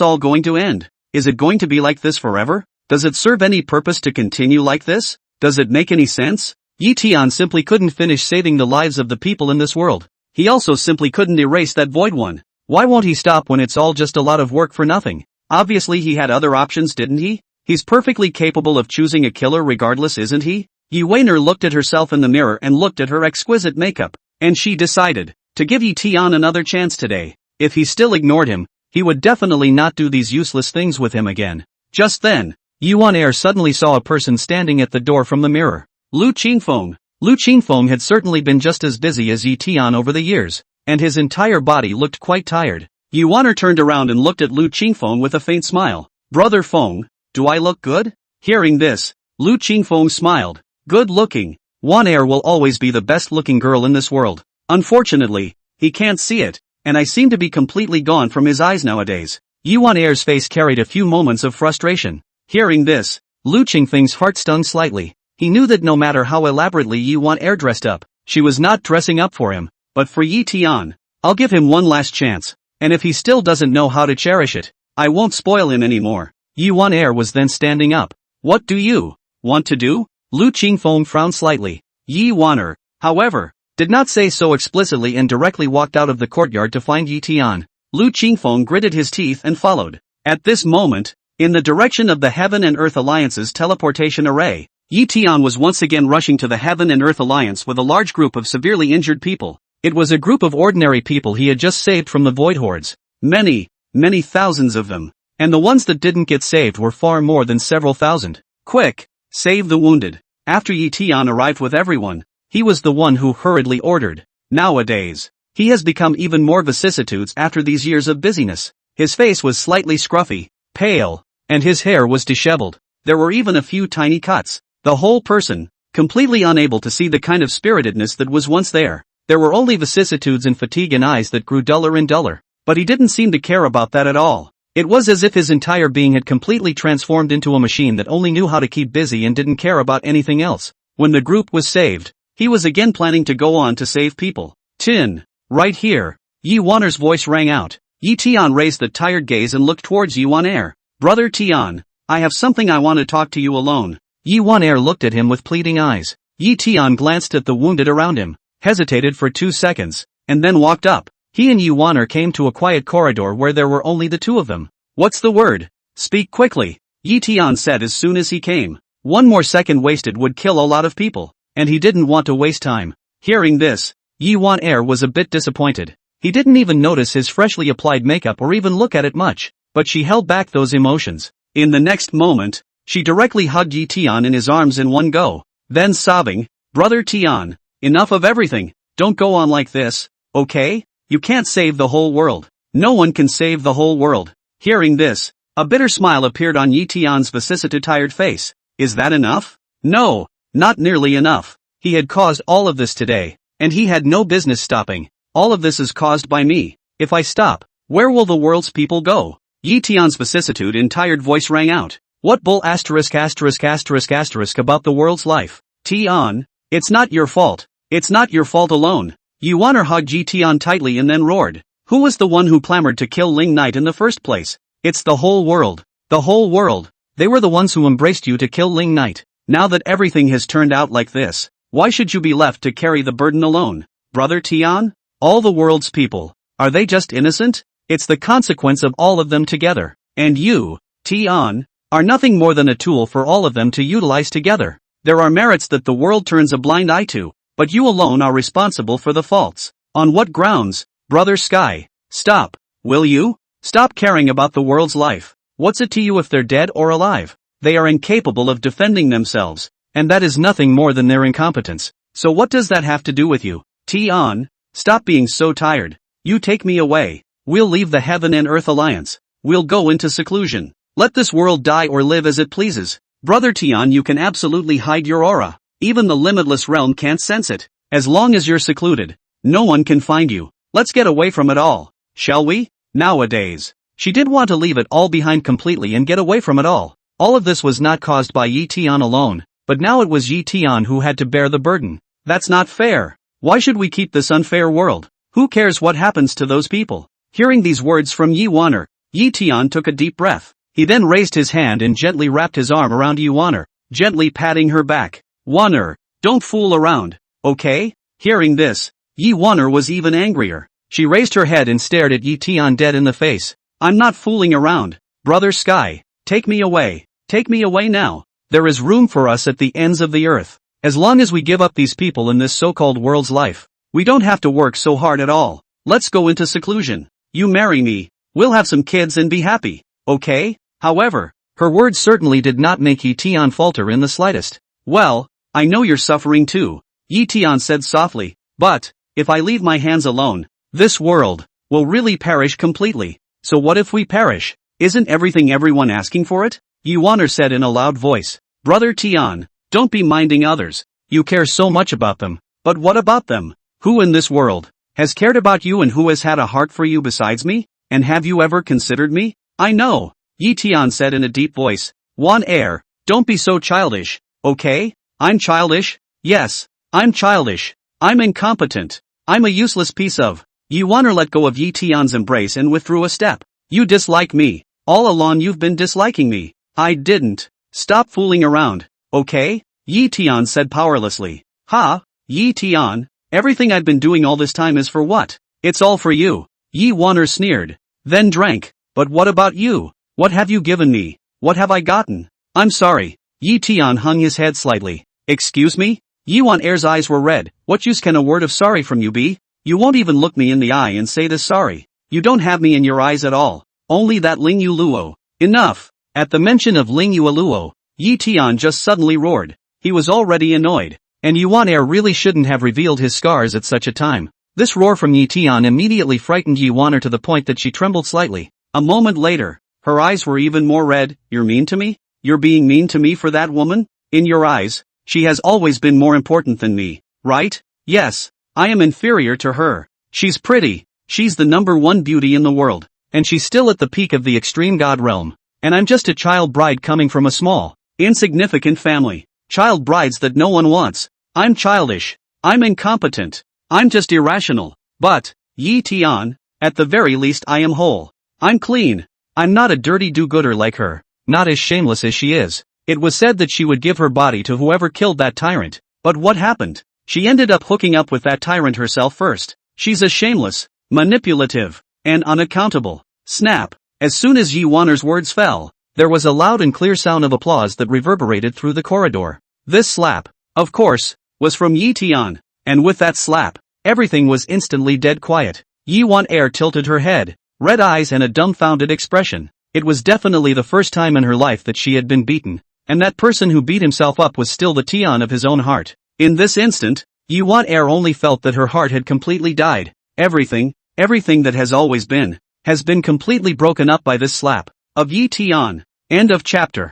Speaker 1: all going to end? Is it going to be like this forever? Does it serve any purpose to continue like this? Does it make any sense? Yi Tian simply couldn't finish saving the lives of the people in this world. He also simply couldn't erase that void one. Why won't he stop when it's all just a lot of work for nothing? Obviously he had other options, didn't he? He's perfectly capable of choosing a killer regardless, isn't he? Yi Weiner looked at herself in the mirror and looked at her exquisite makeup, and she decided to give Yi Tian another chance today. If he still ignored him, he would definitely not do these useless things with him again. Just then, Yuan suddenly saw a person standing at the door from the mirror. Lu Qingfeng. Lu Qingfeng had certainly been just as busy as Yi Tian over the years, and his entire body looked quite tired. Yuan turned around and looked at Lu Qingfeng with a faint smile. Brother Feng, do I look good? Hearing this, Lu Qingfeng smiled. Good looking. Wan will always be the best looking girl in this world. Unfortunately, he can't see it, and I seem to be completely gone from his eyes nowadays. Yuan-er's face carried a few moments of frustration. Hearing this, Lu Qingfeng's heart stung slightly. He knew that no matter how elaborately Yi Wan Air dressed up, she was not dressing up for him, but for Yi Tian. I'll give him one last chance, and if he still doesn't know how to cherish it, I won't spoil him anymore. Yi Wan Air was then standing up. What do you want to do? Lu Qingfeng frowned slightly. Yi Waner, however, did not say so explicitly and directly walked out of the courtyard to find Yi Tian. Lu Qingfeng gritted his teeth and followed. At this moment, in the direction of the Heaven and Earth Alliance's teleportation array, Yi Tian was once again rushing to the Heaven and Earth Alliance with a large group of severely injured people. It was a group of ordinary people he had just saved from the Void Hordes. Many thousands of them. And the ones that didn't get saved were far more than several thousand. Quick, save the wounded. After Yi Tian arrived with everyone, he was the one who hurriedly ordered. Nowadays, he has become even more vicissitudes after these years of busyness. His face was slightly scruffy, pale, and his hair was disheveled. There were even a few tiny cuts. The whole person, completely unable to see the kind of spiritedness that was once there. There were only vicissitudes and fatigue and eyes that grew duller and duller. But he didn't seem to care about that at all. It was as if his entire being had completely transformed into a machine that only knew how to keep busy and didn't care about anything else. When the group was saved, he was again planning to go on to save people. Tin, right here. Yi Waner's voice rang out. Yi Tian raised the tired gaze and looked towards Yi Wan Air. Brother Tian, I have something I want to talk to you alone. Yi Wan Air looked at him with pleading eyes. Yi Tian glanced at the wounded around him, hesitated for 2 seconds, and then walked up. He and Yi Waner came to a quiet corridor where there were only the two of them. What's the word? Speak quickly, Yi Tian said as soon as he came. One more second wasted would kill a lot of people, and he didn't want to waste time. Hearing this, Yi Wan Air was a bit disappointed. He didn't even notice his freshly applied makeup or even look at it much, but she held back those emotions. In the next moment, she directly hugged Yi Tian in his arms in one go, then sobbing, Brother Tian, enough of everything, don't go on like this, okay? You can't save the whole world. No one can save the whole world. Hearing this, a bitter smile appeared on Yi Tian's vicissitude-tired face. Is that enough? No, not nearly enough. He had caused all of this today, and he had no business stopping. All of this is caused by me. If I stop, where will the world's people go? Yi Tian's vicissitude in tired voice rang out. What bull **** about the world's life? Tian, it's not your fault. It's not your fault alone. Yi Waner hugged Yi Tian tightly and then roared. Who was the one who clamored to kill Ling Knight in the first place? It's the whole world. The whole world. They were the ones who embraced you to kill Ling Knight. Now that everything has turned out like this, why should you be left to carry the burden alone? Brother Tian? All the world's people. Are they just innocent? It's the consequence of all of them together. And you, Tian, are nothing more than a tool for all of them to utilize together. There are merits that the world turns a blind eye to, but you alone are responsible for the faults. On what grounds? Brother Sky, stop, will you? Stop caring about the world's life. What's it to you if they're dead or alive? They are incapable of defending themselves, and that is nothing more than their incompetence. So what does that have to do with you? Tian, stop being so tired. You take me away. We'll leave the Heaven and Earth Alliance. We'll go into seclusion. Let this world die or live as it pleases. Brother Tian, you can absolutely hide your aura. Even the limitless realm can't sense it. As long as you're secluded, no one can find you. Let's get away from it all, shall we? Nowadays, she did want to leave it all behind completely and get away from it all. All of this was not caused by Yi Tian alone, but now it was Yi Tian who had to bear the burden. That's not fair. Why should we keep this unfair world? Who cares what happens to those people? Hearing these words from Yi Waner, Yi Tian took a deep breath. He then raised his hand and gently wrapped his arm around Yi Waner, gently patting her back. Waner, don't fool around, okay? Hearing this, Yi Waner was even angrier. She raised her head and stared at Yi Tian dead in the face. I'm not fooling around. Brother Sky, take me away. Take me away now. There is room for us at the ends of the earth. As long as we give up these people in this so-called world's life, we don't have to work so hard at all. Let's go into seclusion. You marry me. We'll have some kids and be happy, okay? However, her words certainly did not make Yi Tian falter in the slightest. Well, I know you're suffering too, Yi Tian said softly, but, if I leave my hands alone, this world will really perish completely. So what if we perish? Isn't everything everyone asking for it? Yi Waner said in a loud voice. Brother Tian, don't be minding others. You care so much about them. But what about them? Who in this world has cared about you and who has had a heart for you besides me? And have you ever considered me? I know, Yi Tian said in a deep voice. Wan Air, don't be so childish, okay? I'm childish? Yes, I'm childish. I'm incompetent. I'm a useless piece of. Yi Won'er let go of Yi Tian's embrace and withdrew a step. You dislike me. All along you've been disliking me. I didn't. Stop fooling around, okay? Yi Tian said powerlessly. Ha, Yi Tian, everything I've been doing all this time is for what? It's all for you. Yi Won'er sneered. Then drank. But what about you? What have you given me? What have I gotten? I'm sorry. Yi Tian hung his head slightly. Excuse me? Yi Won'er's eyes were red. What use can a word of sorry from you be? You won't even look me in the eye and say this sorry. You don't have me in your eyes at all. Only that Ling Yu Luo. Enough. At the mention of Ling Yu Luo, Yi Tian just suddenly roared. He was already annoyed. And Yi Won'er really shouldn't have revealed his scars at such a time. This roar from Yi Tian immediately frightened Yi Won'er to the point that she trembled slightly. A moment later, her eyes were even more red. You're mean to me? You're being mean to me for that woman? In your eyes, she has always been more important than me, right? Yes, I am inferior to her. She's pretty, she's the #1 beauty in the world, and she's still at the peak of the extreme god realm. And I'm just a child bride coming from a small, insignificant family. Child brides that no one wants. I'm childish. I'm incompetent. I'm just irrational. But, Yi Tian, at the very least I am whole. I'm clean. I'm not a dirty do-gooder like her. Not as shameless as she is. It was said that she would give her body to whoever killed that tyrant. But what happened? She ended up hooking up with that tyrant herself first. She's a shameless, manipulative, and unaccountable. Snap. As soon as Yi Won'er's words fell, there was a loud and clear sound of applause that reverberated through the corridor. This slap, of course, was from Yi Tian. And with that slap, everything was instantly dead quiet. Yi Won'er tilted her head, red eyes and a dumbfounded expression. It was definitely the first time in her life that she had been beaten. And that person who beat himself up was still the Tian of his own heart. In this instant, Yi Won'er only felt that her heart had completely died. Everything that has always been, has been completely broken up by this slap of Yi Tian. End of chapter.